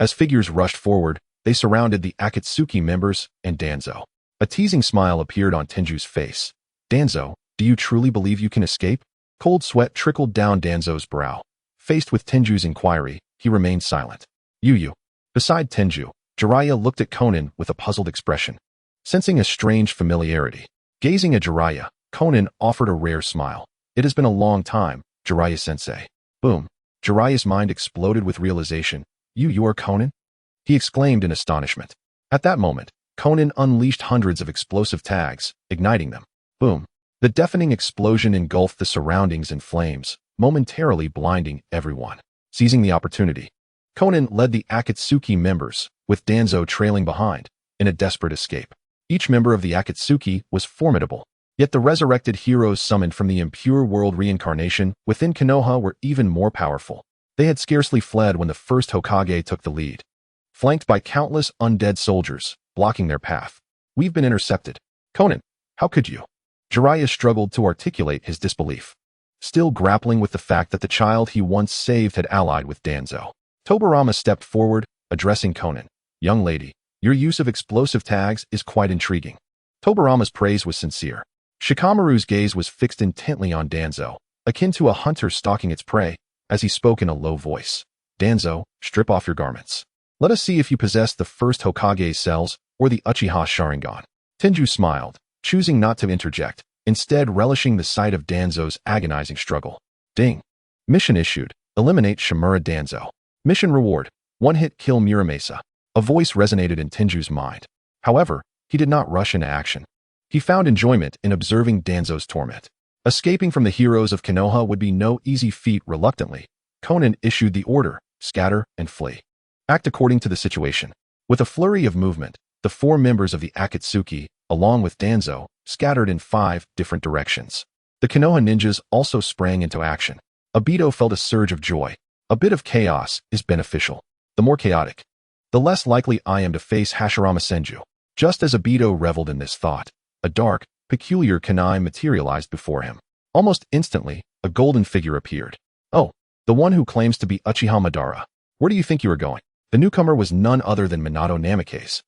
As figures rushed forward, they surrounded the Akatsuki members and Danzo. A teasing smile appeared on Tenju's face. "Danzo, do you truly believe you can escape?" Cold sweat trickled down Danzo's brow. Faced with Tenju's inquiry, he remained silent. "You." Beside Tenju, Jiraiya looked at Konan with a puzzled expression, sensing a strange familiarity. Gazing at Jiraiya, Konan offered a rare smile. "It has been a long time, Jiraiya-sensei." Boom. Jiraiya's mind exploded with realization. You are Konan?" he exclaimed in astonishment. At that moment, Konan unleashed hundreds of explosive tags, igniting them. Boom. The deafening explosion engulfed the surroundings in flames, momentarily blinding everyone. Seizing the opportunity, Konan led the Akatsuki members, with Danzo trailing behind, in a desperate escape. Each member of the Akatsuki was formidable, yet the resurrected heroes summoned from the impure world reincarnation within Konoha were even more powerful. They had scarcely fled when the 1st Hokage took the lead, flanked by countless undead soldiers, blocking their path. "We've been intercepted." "Konan, how could you?" Jiraiya struggled to articulate his disbelief, still grappling with the fact that the child he once saved had allied with Danzo. Tobirama stepped forward, addressing Konan. "Young lady, your use of explosive tags is quite intriguing." Tobirama's praise was sincere. Shikamaru's gaze was fixed intently on Danzo, akin to a hunter stalking its prey, as he spoke in a low voice. Danzo, strip off your garments. Let us see if you possess the first Hokage's cells or the Uchiha Sharingan. Tenju smiled, choosing not to interject, instead relishing the sight of Danzo's agonizing struggle. Ding. Mission issued. Eliminate Shimura Danzo. Mission reward. One-hit kill Muramasa. A voice resonated in Tenju's mind. However, he did not rush into action. He found enjoyment in observing Danzo's torment. Escaping from the heroes of Konoha would be no easy feat. Reluctantly, Conan issued the order, scatter and flee. Act according to the situation. With a flurry of movement, the 4 members of the Akatsuki, along with Danzo, scattered in 5 different directions. The Konoha ninjas also sprang into action. Obito felt a surge of joy. A bit of chaos is beneficial. The more chaotic, the less likely I am to face Hashirama Senju. Just as Obito reveled in this thought, a dark, peculiar kunai materialized before him. Almost instantly, a golden figure appeared. Oh, the one who claims to be Uchiha Madara. Where do you think you are going? The newcomer was none other than Minato Namikaze,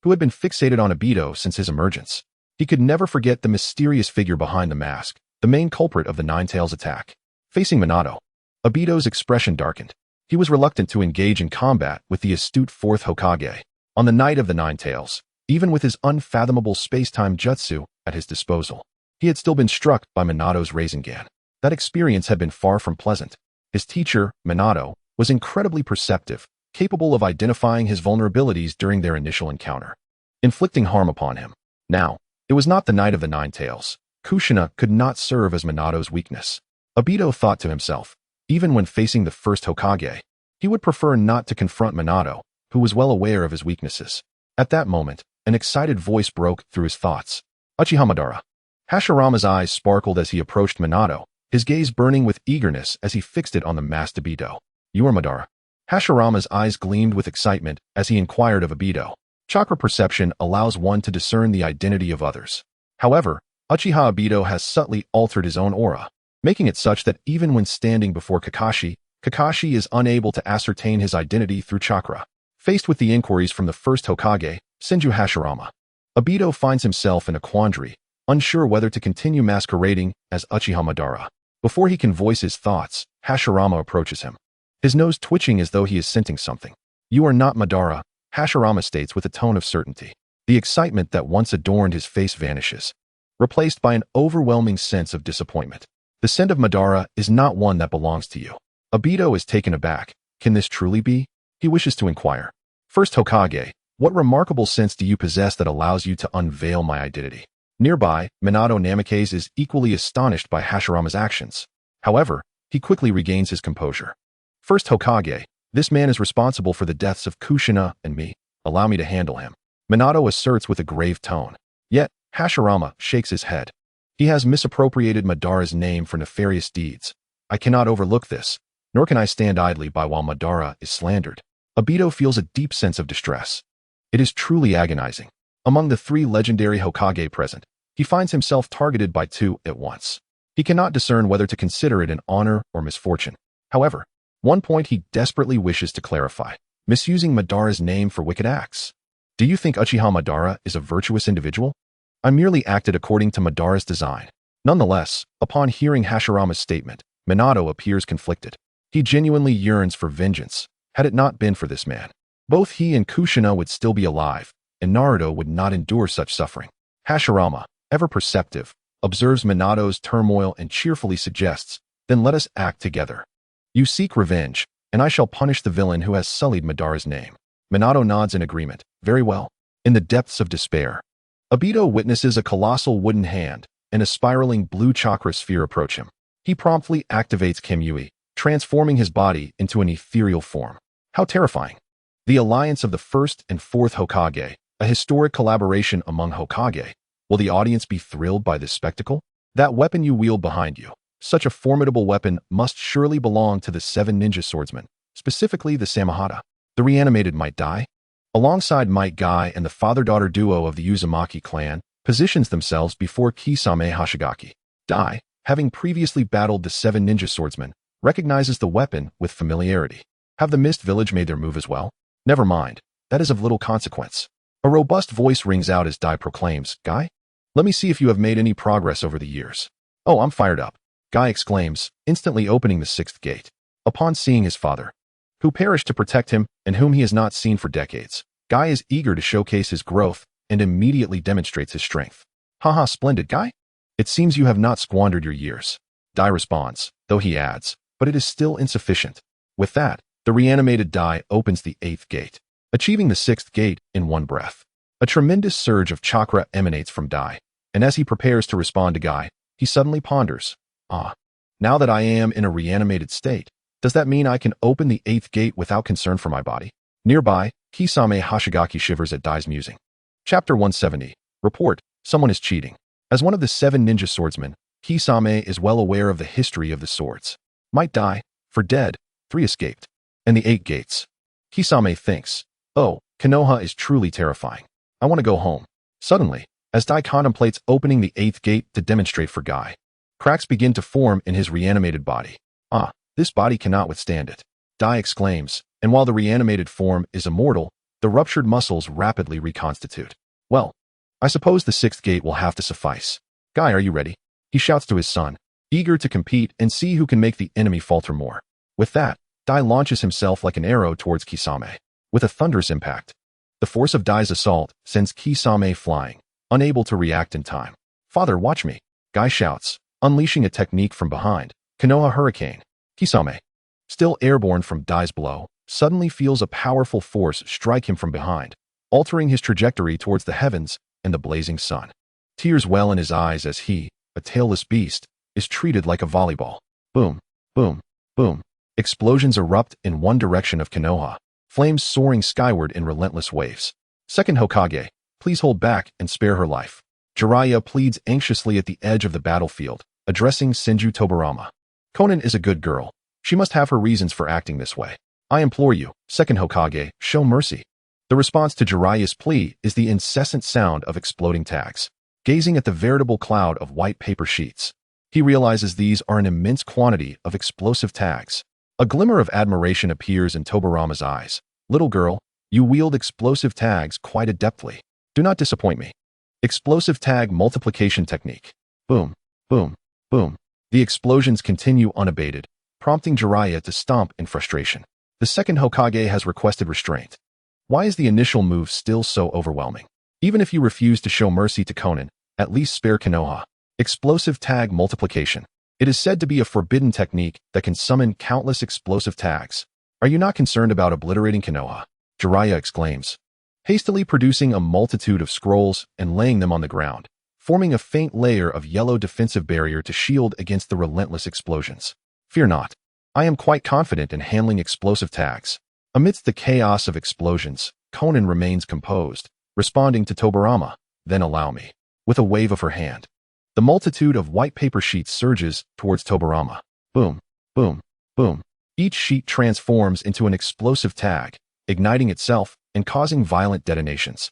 who had been fixated on Obito since his emergence. He could never forget the mysterious figure behind the mask, the main culprit of the Nine Tails attack. Facing Minato, Obito's expression darkened. He was reluctant to engage in combat with the astute 4th Hokage. On the night of the Nine Tails, even with his unfathomable space-time jutsu at his disposal, he had still been struck by Minato's Rasengan. That experience had been far from pleasant. His teacher, Minato, was incredibly perceptive, capable of identifying his vulnerabilities during their initial encounter, inflicting harm upon him. Now, it was not the night of the Nine Tails. Kushina could not serve as Minato's weakness. Obito thought to himself, even when facing the first Hokage, he would prefer not to confront Minato, who was well aware of his weaknesses. At that moment, an excited voice broke through his thoughts. Uchiha Madara. Hashirama's eyes sparkled as he approached Minato, his gaze burning with eagerness as he fixed it on the masked Obito. You are Madara. Hashirama's eyes gleamed with excitement as he inquired of Obito. Chakra perception allows one to discern the identity of others. However, Uchiha Obito has subtly altered his own aura, making it such that even when standing before Kakashi, Kakashi is unable to ascertain his identity through chakra. Faced with the inquiries from the first Hokage, Senju Hashirama, Obito finds himself in a quandary, unsure whether to continue masquerading as Uchiha Madara. Before he can voice his thoughts, Hashirama approaches him, his nose twitching as though he is scenting something. You are not Madara, Hashirama states with a tone of certainty. The excitement that once adorned his face vanishes, replaced by an overwhelming sense of disappointment. The scent of Madara is not one that belongs to you. Obito is taken aback. Can this truly be? He wishes to inquire. First Hokage, what remarkable sense do you possess that allows you to unveil my identity? Nearby, Minato Namikaze is equally astonished by Hashirama's actions. However, he quickly regains his composure. First Hokage, this man is responsible for the deaths of Kushina and me. Allow me to handle him. Minato asserts with a grave tone. Yet, Hashirama shakes his head. He has misappropriated Madara's name for nefarious deeds. I cannot overlook this, nor can I stand idly by while Madara is slandered. Obito feels a deep sense of distress. It is truly agonizing. Among the 3 legendary Hokage present, he finds himself targeted by 2 at once. He cannot discern whether to consider it an honor or misfortune. However, one point he desperately wishes to clarify: misusing Madara's name for wicked acts. Do you think Uchiha Madara is a virtuous individual? I merely acted according to Madara's design. Nonetheless, upon hearing Hashirama's statement, Minato appears conflicted. He genuinely yearns for vengeance. Had it not been for this man, both he and Kushina would still be alive, and Naruto would not endure such suffering. Hashirama, ever perceptive, observes Minato's turmoil and cheerfully suggests, then let us act together. You seek revenge, and I shall punish the villain who has sullied Madara's name. Minato nods in agreement. Very well. In the depths of despair, Obito witnesses a colossal wooden hand and a spiraling blue chakra sphere approach him. He promptly activates Kimui, transforming his body into an ethereal form. How terrifying. The alliance of the first and 4th Hokage, a historic collaboration among Hokage. Will the audience be thrilled by this spectacle? That weapon you wield behind you, such a formidable weapon, must surely belong to the 7 ninja swordsmen, specifically the Samahata. The reanimated Might Guy, alongside Might Guy and the father-daughter duo of the Uzumaki clan, positions themselves before Kisame Hashigaki. Dai, having previously battled the 7 ninja swordsmen, recognizes the weapon with familiarity. Have the Mist Village made their move as well? Never mind, that is of little consequence. A robust voice rings out as Dai proclaims, Guy? Let me see if you have made any progress over the years. Oh, I'm fired up. Guy exclaims, instantly opening the sixth gate. Upon seeing his father, who perished to protect him and whom he has not seen for decades, Guy is eager to showcase his growth and immediately demonstrates his strength. Haha, splendid, Guy. It seems you have not squandered your years. Dai responds, though he adds, but it is still insufficient. With that, the reanimated Dai opens the eighth gate, achieving the sixth gate in one breath. A tremendous surge of chakra emanates from Dai, and as he prepares to respond to Guy, he suddenly ponders, now that I am in a reanimated state, does that mean I can open the eighth gate without concern for my body? Nearby, Kisame Hashigaki shivers at Dai's musing. Chapter 170. Report, someone is cheating. As one of the 7 ninja swordsmen, Kisame is well aware of the history of the swords. Might Dai, for dead, 3 escaped. And the 8 gates. Kisame thinks, oh, Konoha is truly terrifying. I want to go home. Suddenly, as Dai contemplates opening the 8th gate to demonstrate for Guy, cracks begin to form in his reanimated body. This body cannot withstand it. Dai exclaims, and while the reanimated form is immortal, the ruptured muscles rapidly reconstitute. Well, I suppose the 6th gate will have to suffice. Guy, are you ready? He shouts to his son, eager to compete and see who can make the enemy falter more. With that, Dai launches himself like an arrow towards Kisame. With a thunderous impact, the force of Dai's assault sends Kisame flying, unable to react in time. Father, watch me, Guy shouts, unleashing a technique from behind, Konoha Hurricane. Kisame, still airborne from Dai's blow, suddenly feels a powerful force strike him from behind, altering his trajectory towards the heavens and the blazing sun. Tears well in his eyes as he, a tailless beast, is treated like a volleyball. Boom, boom, boom. Explosions erupt in one direction of Konoha, flames soaring skyward in relentless waves. Second Hokage, please hold back and spare her life. Jiraiya pleads anxiously at the edge of the battlefield, addressing Senju Tobarama. Konan is a good girl. She must have her reasons for acting this way. I implore you, Second Hokage, show mercy. The response to Jiraiya's plea is the incessant sound of exploding tags. Gazing at the veritable cloud of white paper sheets, he realizes these are an immense quantity of explosive tags. A glimmer of admiration appears in Tobarama's eyes. Little girl, you wield explosive tags quite adeptly. Do not disappoint me. Explosive tag multiplication technique. Boom, boom, boom. The explosions continue unabated, prompting Jiraiya to stomp in frustration. The second Hokage has requested restraint. Why is the initial move still so overwhelming? Even if you refuse to show mercy to Konan, at least spare Konoha. Explosive tag multiplication. It is said to be a forbidden technique that can summon countless explosive tags. Are you not concerned about obliterating Konoha? Jiraiya exclaims, hastily producing a multitude of scrolls and laying them on the ground, forming a faint layer of yellow defensive barrier to shield against the relentless explosions. Fear not. I am quite confident in handling explosive tags. Amidst the chaos of explosions, Konan remains composed, responding to Tobarama. Then allow me. With a wave of her hand, the multitude of white paper sheets surges towards Tobarama. Boom, boom, boom. Each sheet transforms into an explosive tag, igniting itself and causing violent detonations.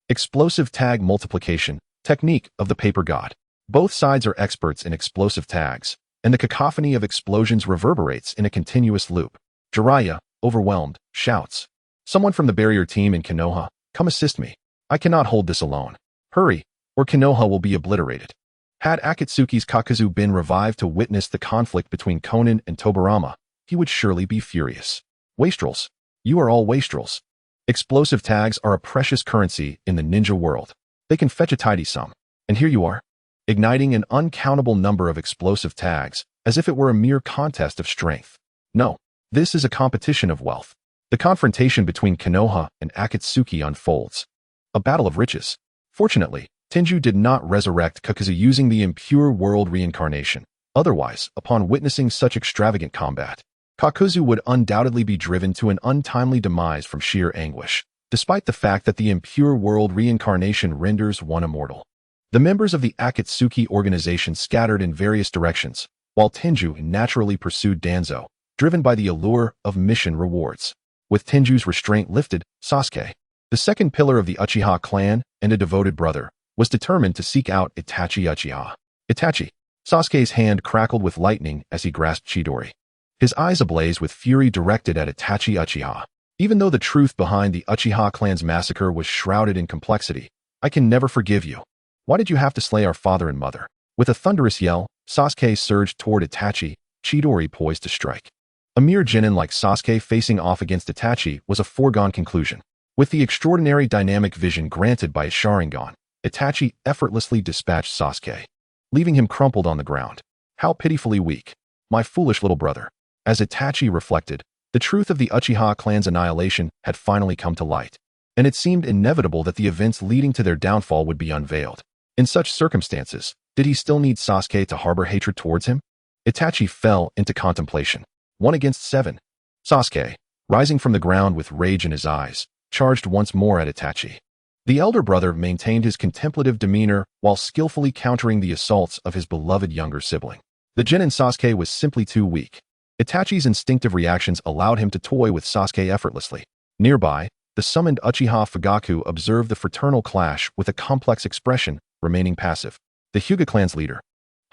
Explosive tag multiplication, technique of the paper god. Both sides are experts in explosive tags, and the cacophony of explosions reverberates in a continuous loop. Jiraiya, overwhelmed, shouts, someone from the barrier team in Konoha, come assist me. I cannot hold this alone. Hurry, or Konoha will be obliterated. Had Akatsuki's Kakazu been revived to witness the conflict between Konan and Tobarama, he would surely be furious. Wastrels. You are all wastrels. Explosive tags are a precious currency in the ninja world. They can fetch a tidy sum. And here you are, igniting an uncountable number of explosive tags, as if it were a mere contest of strength. No, this is a competition of wealth. The confrontation between Konoha and Akatsuki unfolds. A battle of riches. Fortunately, Tenju did not resurrect Kakazu using the impure world reincarnation. Otherwise, upon witnessing such extravagant combat, Kakuzu would undoubtedly be driven to an untimely demise from sheer anguish, despite the fact that the impure world reincarnation renders one immortal. The members of the Akatsuki organization scattered in various directions, while Tenju naturally pursued Danzo, driven by the allure of mission rewards. With Tenju's restraint lifted, Sasuke, the second pillar of the Uchiha clan and a devoted brother, was determined to seek out Itachi Uchiha. Itachi. Sasuke's hand crackled with lightning as he grasped Chidori. His eyes ablaze with fury directed at Itachi Uchiha. Even though the truth behind the Uchiha clan's massacre was shrouded in complexity, I can never forgive you. Why did you have to slay our father and mother? With a thunderous yell, Sasuke surged toward Itachi, Chidori poised to strike. A mere genin like Sasuke facing off against Itachi was a foregone conclusion. With the extraordinary dynamic vision granted by his Sharingan, Itachi effortlessly dispatched Sasuke, leaving him crumpled on the ground. How pitifully weak. My foolish little brother. As Itachi reflected, the truth of the Uchiha clan's annihilation had finally come to light, and it seemed inevitable that the events leading to their downfall would be unveiled. In such circumstances, did he still need Sasuke to harbor hatred towards him? Itachi fell into contemplation. 1 against 7. Sasuke, rising from the ground with rage in his eyes, charged once more at Itachi. The elder brother maintained his contemplative demeanor while skillfully countering the assaults of his beloved younger sibling. The genin Sasuke was simply too weak. Itachi's instinctive reactions allowed him to toy with Sasuke effortlessly. Nearby, the summoned Uchiha Fugaku observed the fraternal clash with a complex expression, remaining passive. The Hyuga clan's leader,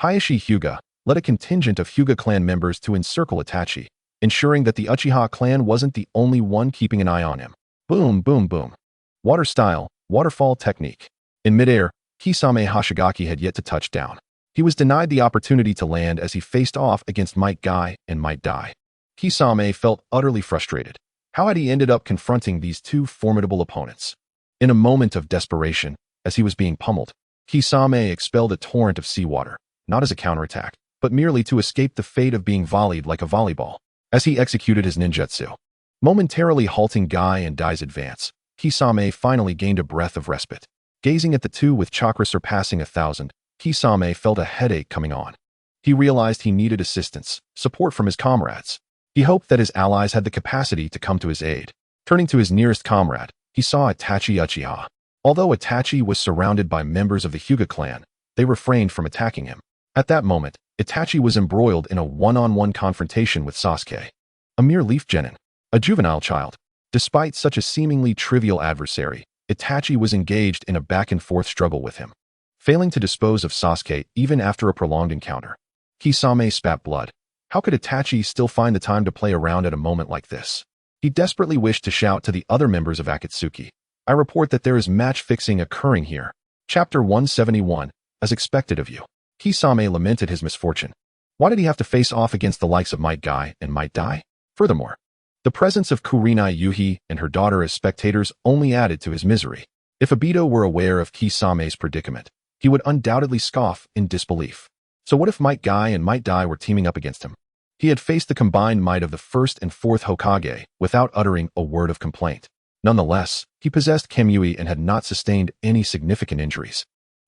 Hayashi Hyuga, led a contingent of Hyuga clan members to encircle Itachi, ensuring that the Uchiha clan wasn't the only one keeping an eye on him. Boom, boom, boom. Water style, waterfall technique. In midair, Kisame Hoshigaki had yet to touch down. He was denied the opportunity to land as he faced off against Might Guy and Might Die. Kisame felt utterly frustrated. How had he ended up confronting these two formidable opponents? In a moment of desperation, as he was being pummeled, Kisame expelled a torrent of seawater, not as a counterattack, but merely to escape the fate of being volleyed like a volleyball. As he executed his ninjutsu, momentarily halting Guy and Dai's advance, Kisame finally gained a breath of respite. Gazing at the two with chakra surpassing 1,000, Kisame felt a headache coming on. He realized he needed assistance, support from his comrades. He hoped that his allies had the capacity to come to his aid. Turning to his nearest comrade, he saw Itachi Uchiha. Although Itachi was surrounded by members of the Hyuga clan, they refrained from attacking him. At that moment, Itachi was embroiled in a one-on-one confrontation with Sasuke, a mere leaf genin, a juvenile child. Despite such a seemingly trivial adversary, Itachi was engaged in a back-and-forth struggle with him, failing to dispose of Sasuke even after a prolonged encounter. Kisame spat blood. How could Itachi still find the time to play around at a moment like this? He desperately wished to shout to the other members of Akatsuki, "I report that there is match-fixing occurring here." Chapter 171, As Expected of You. Kisame lamented his misfortune. Why did he have to face off against the likes of Might Guy and Might Die? Furthermore, the presence of Kurinai Yuhi and her daughter as spectators only added to his misery. If Obito were aware of Kisame's predicament, he would undoubtedly scoff in disbelief. So what if Might Guy and Might Die were teaming up against him? He had faced the combined might of the first and fourth Hokage without uttering a word of complaint. Nonetheless, he possessed Kamui and had not sustained any significant injuries,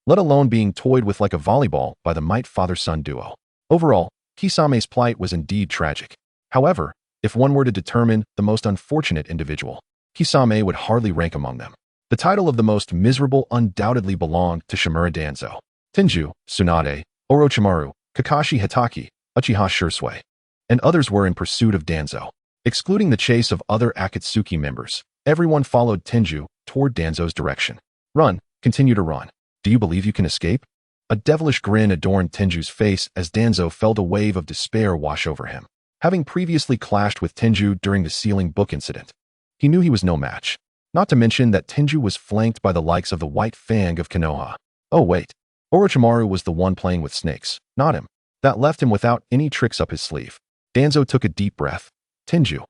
let alone being toyed with like a volleyball by the Might father-son duo. Overall, Kisame's plight was indeed tragic. However, if one were to determine the most unfortunate individual, Kisame would hardly rank among them. The title of the most miserable undoubtedly belonged to Shimura Danzo, Tenju, Tsunade, Orochimaru, Kakashi Hitaki, Uchiha Shursui, and others were in pursuit of Danzo. Excluding the chase of other Akatsuki members, everyone followed Tenju toward Danzo's direction. Run, continue to run. Do you believe you can escape? A devilish grin adorned Tenju's face as Danzo felt a wave of despair wash over him. Having previously clashed with Tenju during the sealing book incident, he knew he was no match. Not to mention that Tenju was flanked by the likes of the White Fang of Konoha. Oh wait, Orochimaru was the one playing with snakes, not him. That left him without any tricks up his sleeve. Danzo took a deep breath. Tenju,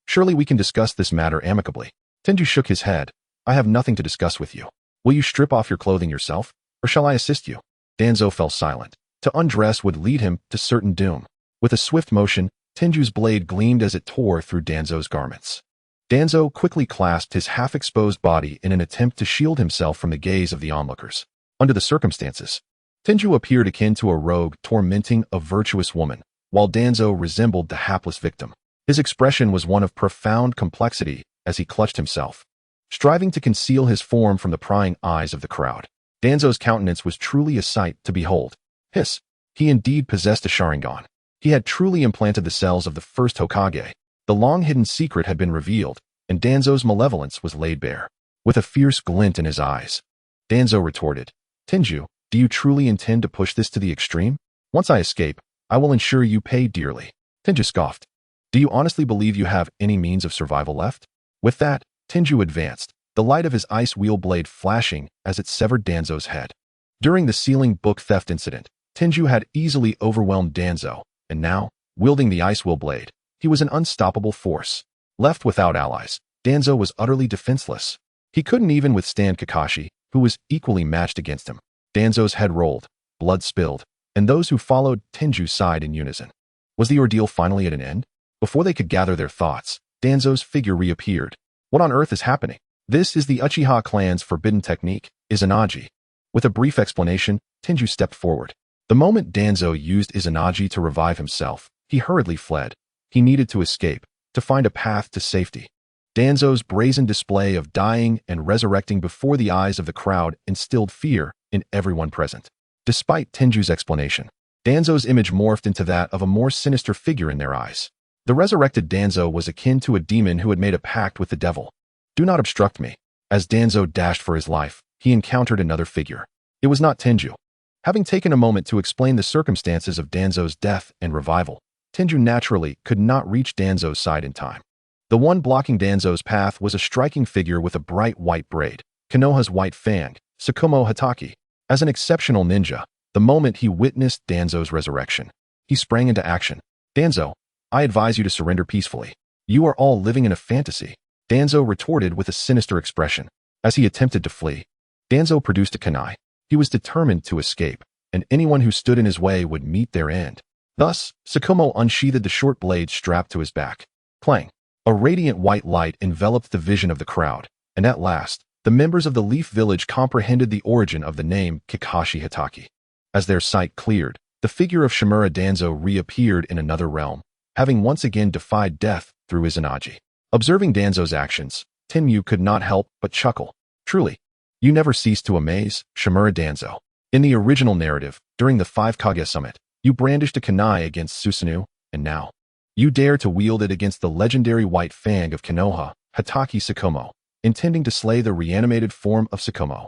surely we can discuss this matter amicably. Tenju shook his head. I have nothing to discuss with you. Will you strip off your clothing yourself, or shall I assist you? Danzo fell silent. To undress would lead him to certain doom. With a swift motion, Tenju's blade gleamed as it tore through Danzo's garments. Danzo quickly clasped his half-exposed body in an attempt to shield himself from the gaze of the onlookers. Under the circumstances, Tenju appeared akin to a rogue tormenting a virtuous woman, while Danzo resembled the hapless victim. His expression was one of profound complexity as he clutched himself, striving to conceal his form from the prying eyes of the crowd. Danzo's countenance was truly a sight to behold. Hiss! He indeed possessed a Sharingan. He had truly implanted the cells of the first Hokage. The long-hidden secret had been revealed, and Danzo's malevolence was laid bare. With a fierce glint in his eyes, Danzo retorted, Tenju, do you truly intend to push this to the extreme? Once I escape, I will ensure you pay dearly. Tenju scoffed. Do you honestly believe you have any means of survival left? With that, Tenju advanced, the light of his ice wheel blade flashing as it severed Danzo's head. During the sealing book theft incident, Tenju had easily overwhelmed Danzo, and now, wielding the Ice Will Blade, he was an unstoppable force. Left without allies, Danzo was utterly defenseless. He couldn't even withstand Kakashi, who was equally matched against him. Danzo's head rolled, blood spilled, and those who followed Tenju sighed in unison. Was the ordeal finally at an end? Before they could gather their thoughts, Danzo's figure reappeared. What on earth is happening? This is the Uchiha clan's forbidden technique, Izanagi. With a brief explanation, Tenju stepped forward. The moment Danzo used Izanagi to revive himself, he hurriedly fled. He needed to escape, to find a path to safety. Danzo's brazen display of dying and resurrecting before the eyes of the crowd instilled fear in everyone present. Despite Tenju's explanation, Danzo's image morphed into that of a more sinister figure in their eyes. The resurrected Danzo was akin to a demon who had made a pact with the devil. Do not obstruct me. As Danzo dashed for his life, he encountered another figure. It was not Tenju. Having taken a moment to explain the circumstances of Danzo's death and revival, Tenju naturally could not reach Danzo's side in time. The one blocking Danzo's path was a striking figure with a bright white braid, Konoha's white fang, Tsukumo Hatake. As an exceptional ninja, the moment he witnessed Danzo's resurrection, he sprang into action. Danzo, I advise you to surrender peacefully. You are all living in a fantasy. Danzo retorted with a sinister expression. As he attempted to flee, Danzo produced a kunai. He was determined to escape, and anyone who stood in his way would meet their end. Thus, Tsukumo unsheathed the short blade strapped to his back. Clang! A radiant white light enveloped the vision of the crowd, and at last, the members of the Leaf Village comprehended the origin of the name Kakashi Hatake. As their sight cleared, the figure of Shimura Danzo reappeared in another realm, having once again defied death through Izanagi. Observing Danzo's actions, Tenyu could not help but chuckle. Truly, you never cease to amaze, Shimura Danzo. In the original narrative, during the 5 Kage Summit, you brandished a kunai against Susanoo, and now, you dare to wield it against the legendary white fang of Konoha, Hatake Tsukumo, intending to slay the reanimated form of Tsukumo.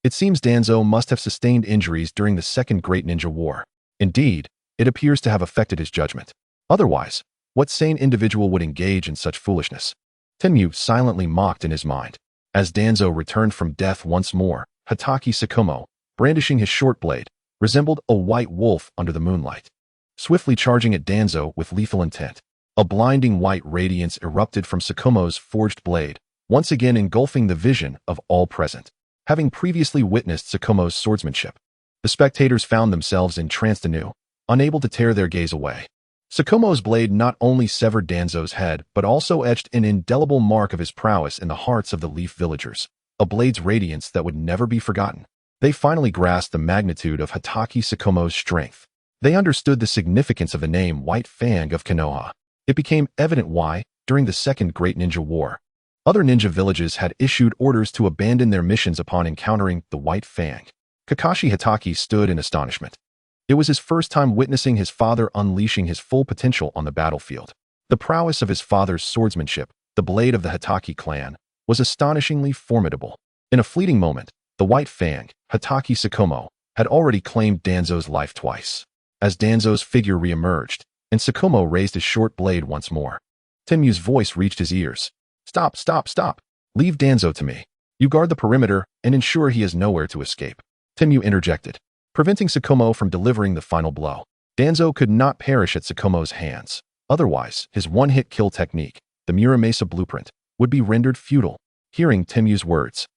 It seems Danzo must have sustained injuries during the Second Great Ninja War. Indeed, it appears to have affected his judgment. Otherwise, what sane individual would engage in such foolishness? Tenyu silently mocked in his mind. As Danzo returned from death once more, Hatake Tsukumo, brandishing his short blade, resembled a white wolf under the moonlight. Swiftly charging at Danzo with lethal intent, a blinding white radiance erupted from Tsukumo's forged blade, once again engulfing the vision of all present. Having previously witnessed Tsukumo's swordsmanship, the spectators found themselves entranced anew, unable to tear their gaze away. Tsukumo's blade not only severed Danzo's head, but also etched an indelible mark of his prowess in the hearts of the Leaf villagers, a blade's radiance that would never be forgotten. They finally grasped the magnitude of Hatake Tsukumo's strength. They understood the significance of the name White Fang of Konoha. It became evident why, during the Second Great Ninja War, other ninja villages had issued orders to abandon their missions upon encountering the White Fang. Kakashi Hatake stood in astonishment. It was his first time witnessing his father unleashing his full potential on the battlefield. The prowess of his father's swordsmanship, the blade of the Hatake clan, was astonishingly formidable. In a fleeting moment, the White Fang, Hatake Tsukumo, had already claimed Danzo's life twice. As Danzo's figure re-emerged, and Tsukumo raised his short blade once more, Tenyu's voice reached his ears. Stop, stop, stop. Leave Danzo to me. You guard the perimeter and ensure he has nowhere to escape. Tenyu interjected, preventing Tsukumo from delivering the final blow. Danzo could not perish at Tsukumo's hands. Otherwise, his one-hit kill technique, the Muramasa blueprint, would be rendered futile. Hearing Tenyu's words,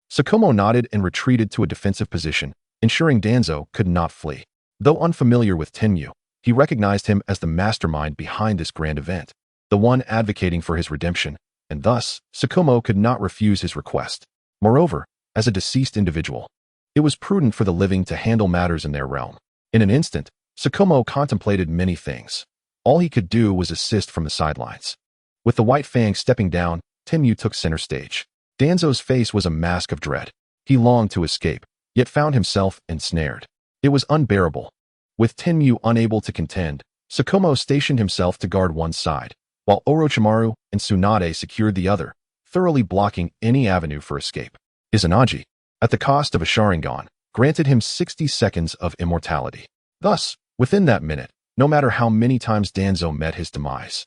Tsukumo nodded and retreated to a defensive position, ensuring Danzo could not flee. Though unfamiliar with Tenyu, he recognized him as the mastermind behind this grand event, the one advocating for his redemption, and thus, Tsukumo could not refuse his request. Moreover, as a deceased individual, it was prudent for the living to handle matters in their realm. In an instant, Tsukumo contemplated many things. All he could do was assist from the sidelines. With the White Fang stepping down, Tenyu took center stage. Danzo's face was a mask of dread. He longed to escape, yet found himself ensnared. It was unbearable. With Tenyu unable to contend, Tsukumo stationed himself to guard one side, while Orochimaru and Tsunade secured the other, thoroughly blocking any avenue for escape. Izanagi, at the cost of a Sharingan, granted him 60 seconds of immortality. Thus, within that minute, no matter how many times Danzo met his demise,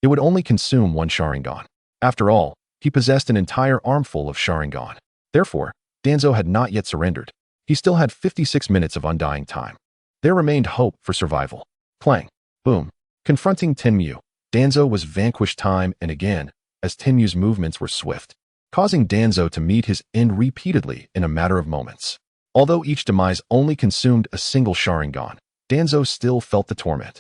it would only consume one Sharingan. After all, he possessed an entire armful of Sharingan. Therefore, Danzo had not yet surrendered. He still had 56 minutes of undying time. There remained hope for survival. Clang. Boom. Confronting Tenmu, Danzo was vanquished time and again, as Tenmu's movements were swift, causing Danzo to meet his end repeatedly in a matter of moments. Although each demise only consumed a single Sharingan, Danzo still felt the torment.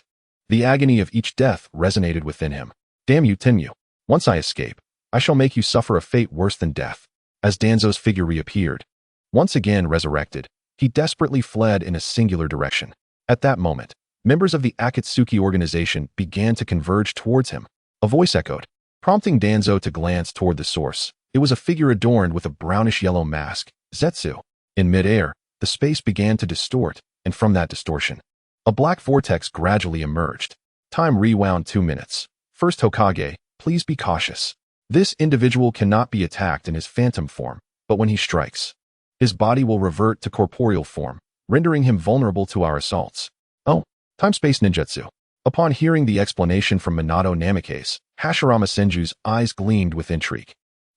The agony of each death resonated within him. Damn you, Tenmu. Once I escape, I shall make you suffer a fate worse than death. As Danzo's figure reappeared, once again resurrected, he desperately fled in a singular direction. At that moment, members of the Akatsuki organization began to converge towards him. A voice echoed, prompting Danzo to glance toward the source. It was a figure adorned with a brownish-yellow mask, Zetsu. In mid-air, the space began to distort, and from that distortion, a black vortex gradually emerged. Time rewound 2 minutes. First Hokage, please be cautious. This individual cannot be attacked in his phantom form, but when he strikes, his body will revert to corporeal form, rendering him vulnerable to our assaults. Oh, time-space ninjutsu. Upon hearing the explanation from Minato Namikaze, Hashirama Senju's eyes gleamed with intrigue.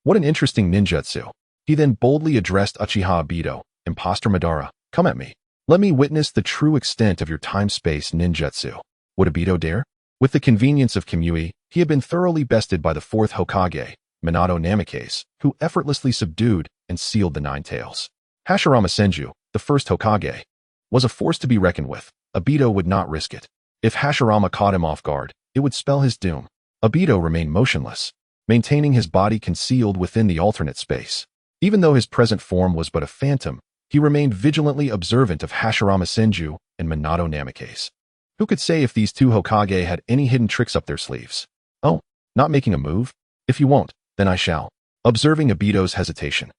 What an interesting ninjutsu. He then boldly addressed Uchiha Obito, Imposter Madara, come at me. Let me witness the true extent of your time-space ninjutsu. Would Obito dare? With the convenience of Kamui, he had been thoroughly bested by the fourth Hokage, Minato Namikaze, who effortlessly subdued and sealed the Nine Tails. Hashirama Senju, the first Hokage, was a force to be reckoned with. Obito would not risk it. If Hashirama caught him off guard, it would spell his doom. Obito remained motionless, maintaining his body concealed within the alternate space. Even though his present form was but a phantom, he remained vigilantly observant of Hashirama Senju and Minato Namikaze. Who could say if these two Hokage had any hidden tricks up their sleeves? Oh, not making a move? If you won't, then I shall. Observing Obito's hesitation,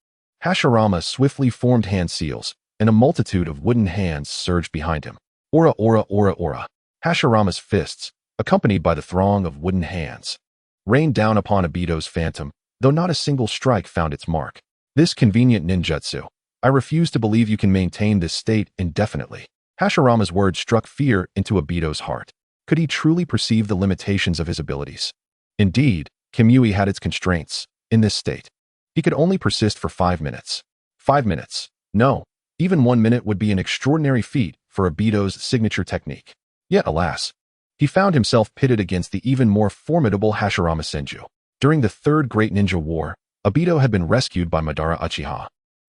Hashirama swiftly formed hand seals, and a multitude of wooden hands surged behind him. Aura, aura, aura, aura. Hashirama's fists, accompanied by the throng of wooden hands, rained down upon Obito's phantom, though not a single strike found its mark. This convenient ninjutsu. I refuse to believe you can maintain this state indefinitely. Hashirama's words struck fear into Obito's heart. Could he truly perceive the limitations of his abilities? Indeed, Kamui had its constraints. In this state, he could only persist for 5 minutes. 5 minutes. No, even 1 minute would be an extraordinary feat for Obito's signature technique. Yet, alas, he found himself pitted against the even more formidable Hashirama Senju. During the Third Great Ninja War, Obito had been rescued by Madara Uchiha,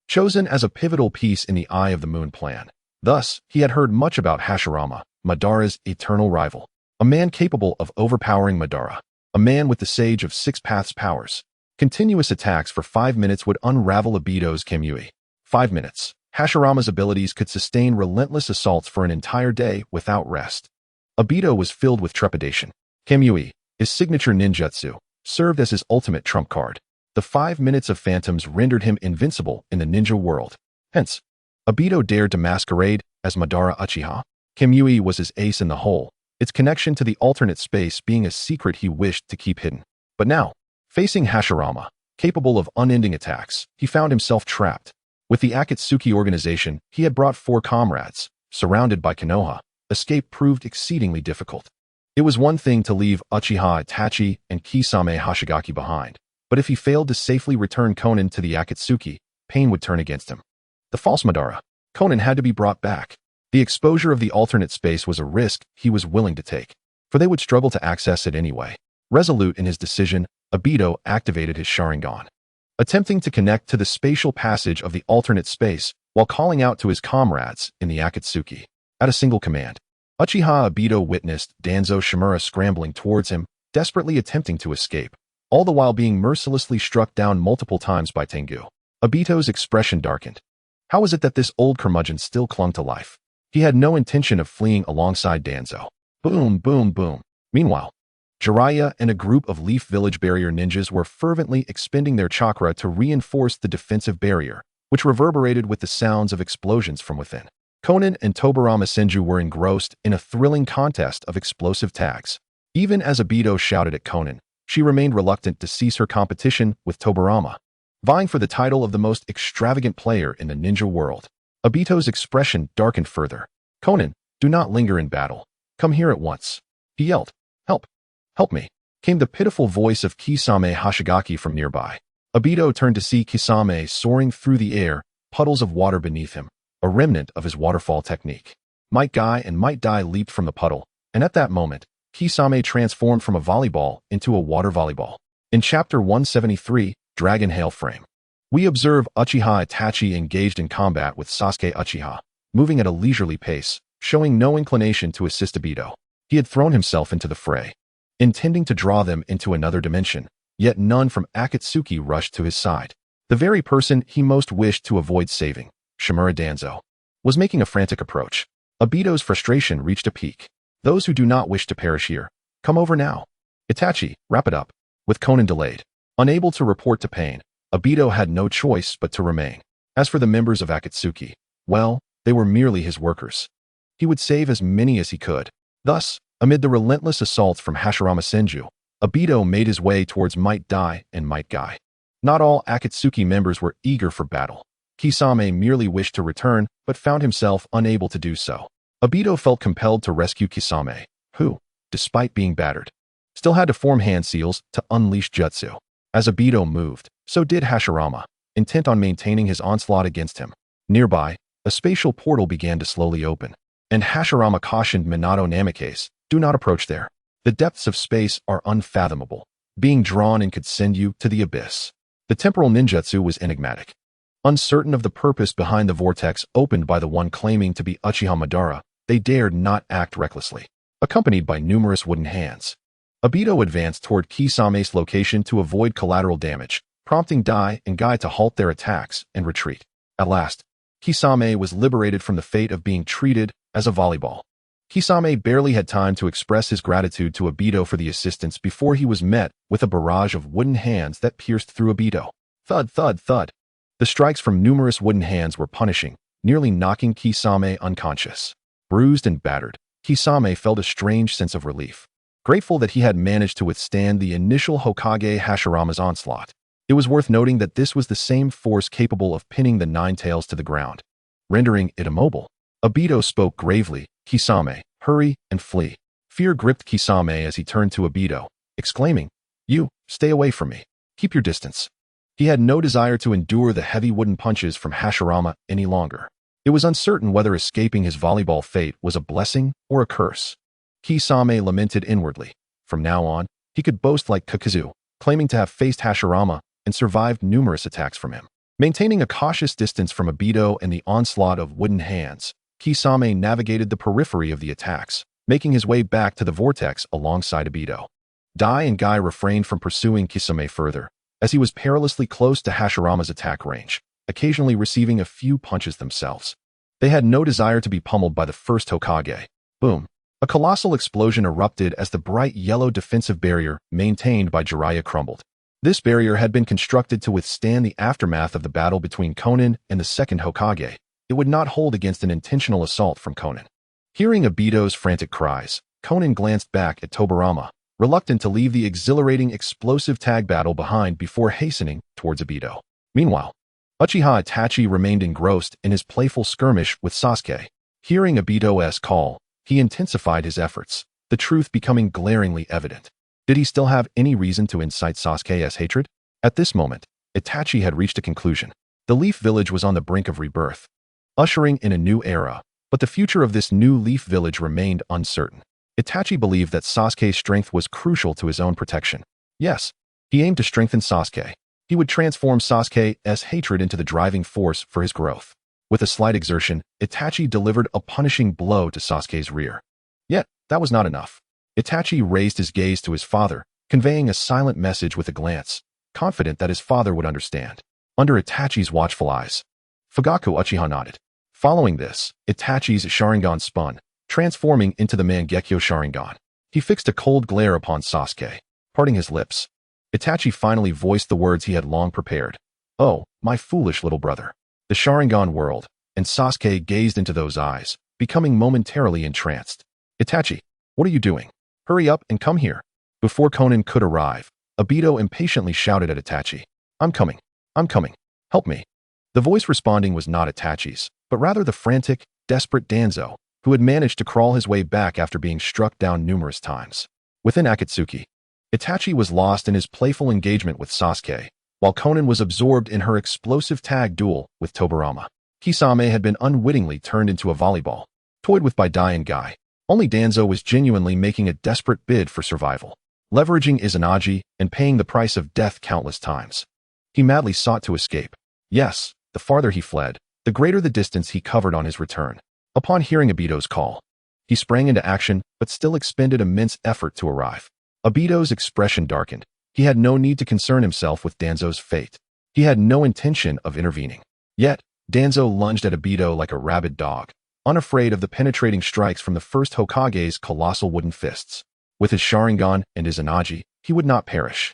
chosen as a pivotal piece in the Eye of the Moon plan. Thus, he had heard much about Hashirama, Madara's eternal rival, a man capable of overpowering Madara, a man with the Sage of Six Paths powers. Continuous attacks for 5 minutes would unravel Obito's Kamui. 5 minutes. Hashirama's abilities could sustain relentless assaults for an entire day without rest. Obito was filled with trepidation. Kamui, his signature ninjutsu, served as his ultimate trump card. The 5 minutes of phantoms rendered him invincible in the ninja world. Hence, Obito dared to masquerade as Madara Uchiha. Kamui was his ace in the hole, its connection to the alternate space being a secret he wished to keep hidden. But now, facing Hashirama, capable of unending attacks, he found himself trapped. With the Akatsuki organization, he had brought 4 comrades. Surrounded by Konoha, escape proved exceedingly difficult. It was one thing to leave Uchiha Itachi and Kisame Hashigaki behind, but if he failed to safely return Konan to the Akatsuki, pain would turn against him. The false Madara, Konan had to be brought back. The exposure of the alternate space was a risk he was willing to take, for they would struggle to access it anyway. Resolute in his decision, Obito activated his Sharingan, attempting to connect to the spatial passage of the alternate space while calling out to his comrades in the Akatsuki. At a single command, Uchiha Obito witnessed Danzo Shimura scrambling towards him, desperately attempting to escape, all the while being mercilessly struck down multiple times by Tengu. Obito's expression darkened. How was it that this old curmudgeon still clung to life? He had no intention of fleeing alongside Danzo. Boom, boom, boom. Meanwhile, Jiraiya and a group of Leaf Village barrier ninjas were fervently expending their chakra to reinforce the defensive barrier, which reverberated with the sounds of explosions from within. Konan and Tobirama Senju were engrossed in a thrilling contest of explosive tags. Even as Obito shouted at Konan, she remained reluctant to cease her competition with Tobirama, vying for the title of the most extravagant player in the ninja world. Obito's expression darkened further. Konan, do not linger in battle. Come here at once. He yelled. Help! Help me! Came the pitiful voice of Kisame Hashigaki from nearby. Obito turned to see Kisame soaring through the air, puddles of water beneath him, a remnant of his waterfall technique. Might Guy and Might Die leaped from the puddle, and at that moment, Kisame transformed from a volleyball into a water volleyball. In Chapter 173, Dragon Hail Frame, we observe Uchiha Itachi engaged in combat with Sasuke Uchiha, moving at a leisurely pace, showing no inclination to assist Obito. He had thrown himself into the fray, intending to draw them into another dimension, yet none from Akatsuki rushed to his side. The very person he most wished to avoid saving, Shimura Danzo, was making a frantic approach. Obito's frustration reached a peak. Those who do not wish to perish here, come over now. Itachi, wrap it up. With Konan delayed, unable to report to Pain, Obito had no choice but to remain. As for the members of Akatsuki, well, they were merely his workers. He would save as many as he could. Thus, amid the relentless assaults from Hashirama Senju, Obito made his way towards Might Die and Might Guy. Not all Akatsuki members were eager for battle. Kisame merely wished to return, but found himself unable to do so. Obito felt compelled to rescue Kisame, who, despite being battered, still had to form hand seals to unleash jutsu. As Obito moved, so did Hashirama, intent on maintaining his onslaught against him. Nearby, a spatial portal began to slowly open, and Hashirama cautioned Minato Namikaze, do not approach there. The depths of space are unfathomable. Being drawn in could send you to the abyss. The temporal ninjutsu was enigmatic. Uncertain of the purpose behind the vortex opened by the one claiming to be Uchiha Madara, they dared not act recklessly. Accompanied by numerous wooden hands, Obito advanced toward Kisame's location to avoid collateral damage, prompting Dai and Guy to halt their attacks and retreat. At last, Kisame was liberated from the fate of being treated as a volleyball. Kisame barely had time to express his gratitude to Obito for the assistance before he was met with a barrage of wooden hands that pierced through Obito. Thud, thud, thud. The strikes from numerous wooden hands were punishing, nearly knocking Kisame unconscious. Bruised and battered, Kisame felt a strange sense of relief, grateful that he had managed to withstand the initial Hokage Hashirama's onslaught. It was worth noting that this was the same force capable of pinning the Nine Tails to the ground, rendering it immobile. Obito spoke gravely, Kisame, hurry and flee. Fear gripped Kisame as he turned to Obito, exclaiming, you, stay away from me. Keep your distance. He had no desire to endure the heavy wooden punches from Hashirama any longer. It was uncertain whether escaping his volleyball fate was a blessing or a curse. Kisame lamented inwardly. From now on, he could boast like Kakazu, claiming to have faced Hashirama and survived numerous attacks from him. Maintaining a cautious distance from Obito and the onslaught of wooden hands, Kisame navigated the periphery of the attacks, making his way back to the vortex alongside Obito. Dai and Guy refrained from pursuing Kisame further, as he was perilously close to Hashirama's attack range, occasionally receiving a few punches themselves. They had no desire to be pummeled by the first Hokage. Boom. A colossal explosion erupted as the bright yellow defensive barrier maintained by Jiraiya crumbled. This barrier had been constructed to withstand the aftermath of the battle between Konan and the second Hokage. It would not hold against an intentional assault from Konan. Hearing Obito's frantic cries, Konan glanced back at Tobirama, reluctant to leave the exhilarating explosive tag battle behind before hastening towards Obito. Meanwhile, Uchiha Itachi remained engrossed in his playful skirmish with Sasuke. Hearing Obito's call, he intensified his efforts, the truth becoming glaringly evident. Did he still have any reason to incite Sasuke's hatred? At this moment, Itachi had reached a conclusion. The Leaf Village was on the brink of rebirth, ushering in a new era, but the future of this new Leaf Village remained uncertain. Itachi believed that Sasuke's strength was crucial to his own protection. Yes, he aimed to strengthen Sasuke. He would transform Sasuke's hatred into the driving force for his growth. With a slight exertion, Itachi delivered a punishing blow to Sasuke's rear. Yet, that was not enough. Itachi raised his gaze to his father, conveying a silent message with a glance, confident that his father would understand. Under Itachi's watchful eyes, Fugaku Uchiha nodded. Following this, Itachi's Sharingan spun, transforming into the Mangekyo Sharingan. He fixed a cold glare upon Sasuke, parting his lips. Itachi finally voiced the words he had long prepared. Oh, my foolish little brother. The Sharingan whirled, and Sasuke gazed into those eyes, becoming momentarily entranced. Itachi, what are you doing? Hurry up and come here. Before Konan could arrive, Obito impatiently shouted at Itachi. I'm coming. I'm coming. Help me. The voice responding was not Itachi's, but rather the frantic, desperate Danzo, who had managed to crawl his way back after being struck down numerous times. Within Akatsuki, Itachi was lost in his playful engagement with Sasuke, while Konan was absorbed in her explosive tag duel with Tobirama. Kisame had been unwittingly turned into a volleyball. toyed with by Dai and Guy. Only Danzo was genuinely making a desperate bid for survival, leveraging Izanagi and paying the price of death countless times. He madly sought to escape. Yes, the farther he fled, the greater the distance he covered on his return. Upon hearing Obito's call, he sprang into action but still expended immense effort to arrive. Obito's expression darkened. He had no need to concern himself with Danzo's fate. He had no intention of intervening. Yet, Danzo lunged at Obito like a rabid dog, unafraid of the penetrating strikes from the first Hokage's colossal wooden fists. With his Sharingan and Izanagi, he would not perish.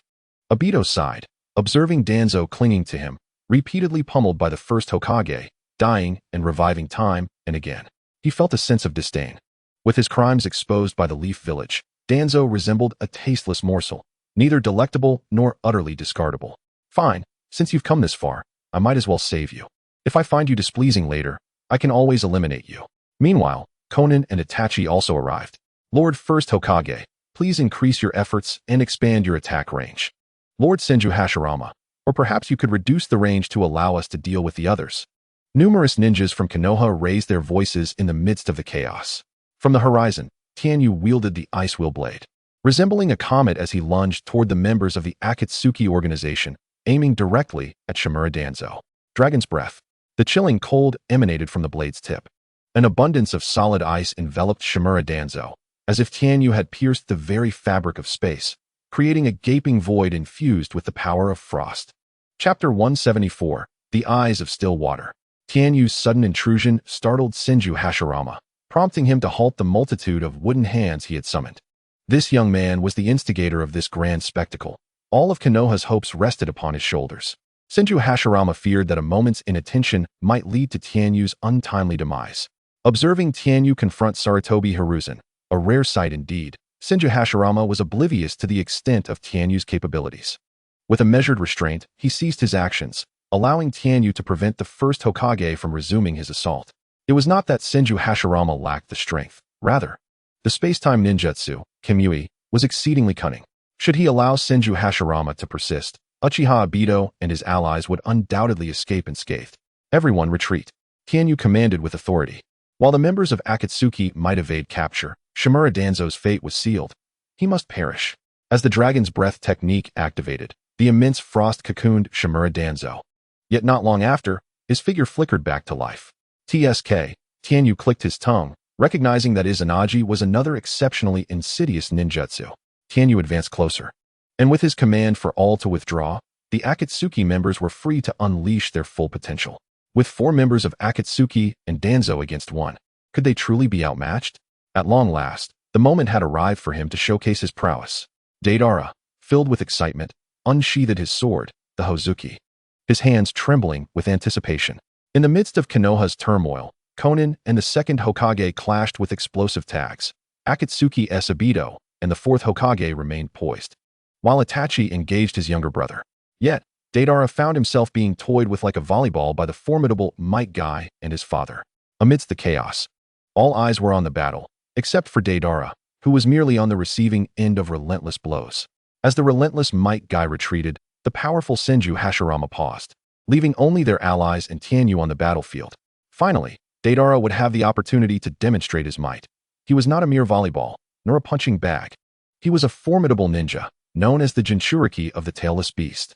Obito sighed, observing Danzo clinging to him, repeatedly pummeled by the first Hokage, dying and reviving time and again. He felt a sense of disdain. With his crimes exposed by the Leaf Village, Danzo resembled a tasteless morsel, neither delectable nor utterly discardable. Fine, since you've come this far, I might as well save you. If I find you displeasing later, I can always eliminate you. Meanwhile, Konan and Itachi also arrived. Lord First Hokage, please increase your efforts and expand your attack range. Lord Senju Hashirama, or perhaps you could reduce the range to allow us to deal with the others. Numerous ninjas from Konoha raised their voices in the midst of the chaos. From the horizon, Tianyu wielded the Ice Wheel Blade, resembling a comet as he lunged toward the members of the Akatsuki organization, aiming directly at Shimura Danzo. Dragon's Breath. The chilling cold emanated from the blade's tip. An abundance of solid ice enveloped Shimura Danzo, as if Tianyu had pierced the very fabric of space, creating a gaping void infused with the power of frost. Chapter 174. The Eyes of Still Water. Tianyu's sudden intrusion startled Senju Hashirama, prompting him to halt the multitude of wooden hands he had summoned. This young man was the instigator of this grand spectacle. All of Konoha's hopes rested upon his shoulders. Senju Hashirama feared that a moment's inattention might lead to Tianyu's untimely demise. Observing Tianyu confront Sarutobi Hiruzen, a rare sight indeed, Senju Hashirama was oblivious to the extent of Tianyu's capabilities. With a measured restraint, he ceased his actions, allowing Tianyu to prevent the first Hokage from resuming his assault. It was not that Senju Hashirama lacked the strength. Rather, the space-time ninjutsu, Kimui, was exceedingly cunning. Should he allow Senju Hashirama to persist, Uchiha Obito and his allies would undoubtedly escape unscathed. Everyone retreat. Tianyu commanded with authority. While the members of Akatsuki might evade capture, Shimura Danzo's fate was sealed. He must perish. As the Dragon's Breath technique activated, the immense frost cocooned Shimura Danzo. Yet not long after, his figure flickered back to life. TSK, Tianyu clicked his tongue, recognizing that Izanagi was another exceptionally insidious ninjutsu. Tianyu advanced closer. And with his command for all to withdraw, the Akatsuki members were free to unleash their full potential. With 4 members of Akatsuki and Danzo against 1, could they truly be outmatched? At long last, the moment had arrived for him to showcase his prowess. Deidara, filled with excitement, unsheathed his sword, the Hozuki, his hands trembling with anticipation. In the midst of Konoha's turmoil, Konan and the second Hokage clashed with explosive tags. Akatsuki Obito and the fourth Hokage remained poised, while Itachi engaged his younger brother. Yet, Deidara found himself being toyed with like a volleyball by the formidable Might Guy and his father. Amidst the chaos, all eyes were on the battle, except for Deidara, who was merely on the receiving end of relentless blows. As the relentless Might Guy retreated, the powerful Senju Hashirama paused, leaving only their allies and Tianyu on the battlefield. Finally, Deidara would have the opportunity to demonstrate his might. He was not a mere volleyball, nor a punching bag. He was a formidable ninja, known as the Jinchuriki of the Tailless Beast.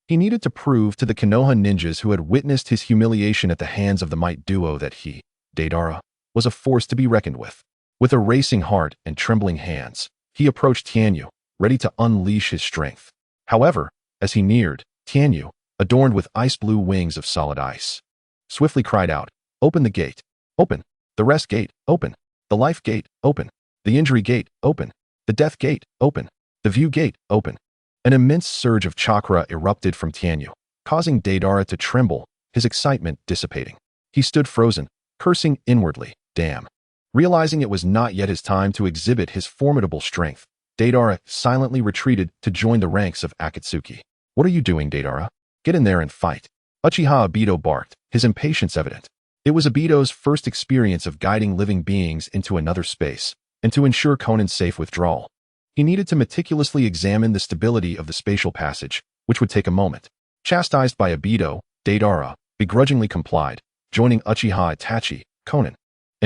He needed to prove to the Konoha ninjas who had witnessed his humiliation at the hands of the Might Duo that he, Deidara, was a force to be reckoned with. With a racing heart and trembling hands, he approached Tianyu, ready to unleash his strength. However, as he neared, Tianyu, adorned with ice-blue wings of solid ice, swiftly cried out, "Open the gate! Open! The rest gate, open! The life gate, open! The injury gate, open! The death gate, open! The view gate, open!" An immense surge of chakra erupted from Tianyu, causing Deidara to tremble, his excitement dissipating. He stood frozen, cursing inwardly, "Damn." Realizing it was not yet his time to exhibit his formidable strength, Deidara silently retreated to join the ranks of Akatsuki. "What are you doing, Deidara? Get in there and fight." Uchiha Obito barked, his impatience evident. It was Obito's first experience of guiding living beings into another space, and to ensure Konan's safe withdrawal, he needed to meticulously examine the stability of the spatial passage, which would take a moment. Chastised by Obito, Deidara begrudgingly complied, joining Uchiha Itachi, Konan,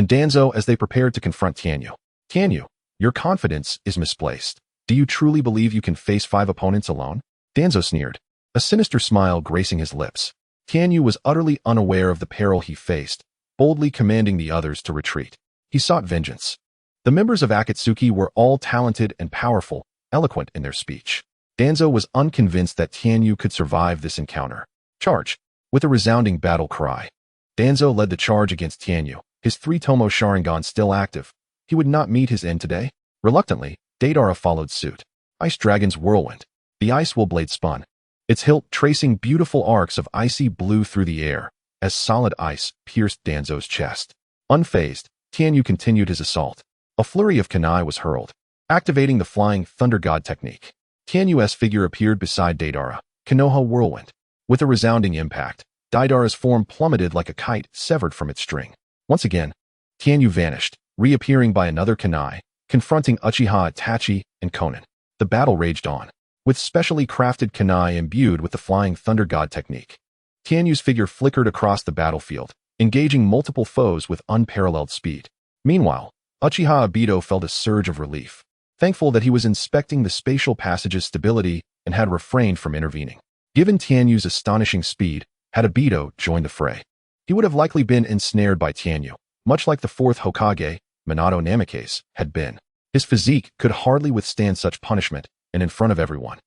and Danzo as they prepared to confront Tianyu. Tianyu, your confidence is misplaced. Do you truly believe you can face 5 opponents alone? Danzo sneered, a sinister smile gracing his lips. Tianyu was utterly unaware of the peril he faced, boldly commanding the others to retreat. He sought vengeance. The members of Akatsuki were all talented and powerful, eloquent in their speech. Danzo was unconvinced that Tianyu could survive this encounter. Charge! With a resounding battle cry. Danzo led the charge against Tianyu, his 3-tomo Sharingan still active. He would not meet his end today. Reluctantly, Deidara followed suit. Ice Dragon's whirlwind. The ice will blade spun, its hilt tracing beautiful arcs of icy blue through the air, as solid ice pierced Danzo's chest. Unfazed, Tianyu continued his assault. A flurry of kunai was hurled, activating the flying Thunder God technique. Tianyu's figure appeared beside Deidara, Konoha whirlwind. With a resounding impact, Deidara's form plummeted like a kite severed from its string. Once again, Tianyu vanished, reappearing by another kunai, confronting Uchiha Itachi and Konan. The battle raged on, with specially crafted kunai imbued with the flying Thunder God technique. Tianyu's figure flickered across the battlefield, engaging multiple foes with unparalleled speed. Meanwhile, Uchiha Obito felt a surge of relief, thankful that he was inspecting the spatial passage's stability and had refrained from intervening. Given Tianyu's astonishing speed, had Obito joined the fray, he would have likely been ensnared by Tianyu, much like the 4th Hokage, Minato Namikaze, had been. His physique could hardly withstand such punishment, and in front of everyone.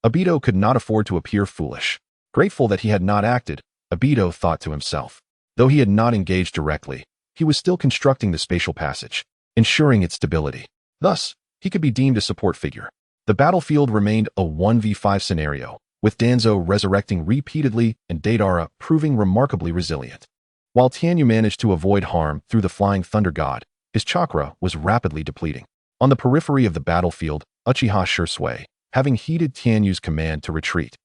Obito could not afford to appear foolish. Grateful that he had not acted, Obito thought to himself. Though he had not engaged directly, he was still constructing the spatial passage, ensuring its stability. Thus, he could be deemed a support figure. The battlefield remained a 1v5 scenario, with Danzo resurrecting repeatedly and Deidara proving remarkably resilient. While Tianyu managed to avoid harm through the flying Thunder God, his chakra was rapidly depleting. On the periphery of the battlefield, Uchiha Shursui, having heeded Tianyu's command to retreat,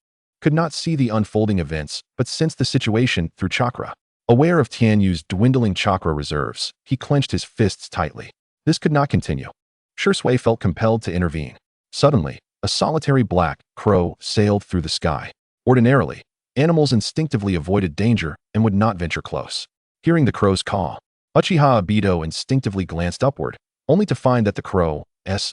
could not see the unfolding events but sensed the situation through chakra. Aware of Tianyu's dwindling chakra reserves, he clenched his fists tightly. This could not continue. Shursui felt compelled to intervene. Suddenly, a solitary black crow sailed through the sky. Ordinarily, animals instinctively avoided danger and would not venture close. Hearing the crow's call, Uchiha Obito instinctively glanced upward, only to find that the crow's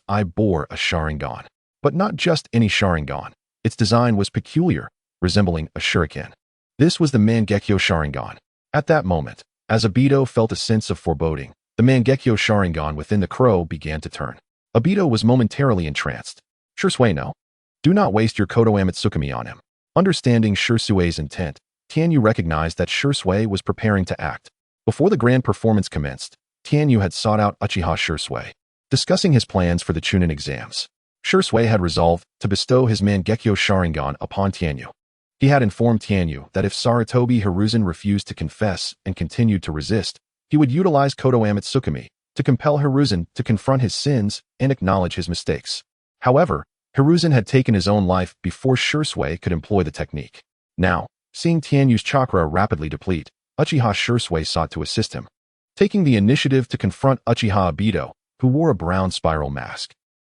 eye bore a Sharingan. But not just any Sharingan. Its design was peculiar, resembling a shuriken. This was the Mangekyo Sharingan. At that moment, as Obito felt a sense of foreboding, the Mangekyo Sharingan within the crow began to turn. Obito was momentarily entranced. Shursui, no. Do not waste your Kodo Amatsukami on him. Understanding Shursui's intent, Tianyu recognized that Shursui was preparing to act. Before the grand performance commenced, Tianyu had sought out Uchiha Shursui, discussing his plans for the Chunin exams. Shursui had resolved to bestow his Mangekyo Sharingan upon Tianyu. He had informed Tianyu that if Sarutobi Hiruzen refused to confess and continued to resist, he would utilize Kodo Amatsukami to compel Hiruzen to confront his sins and acknowledge his mistakes. However, Hiruzen had taken his own life before Shursui could employ the technique. Now, seeing Tianyu's chakra rapidly deplete, Uchiha Shursui sought to assist him, taking the initiative to confront Uchiha Obito, who wore a brown spiral mask.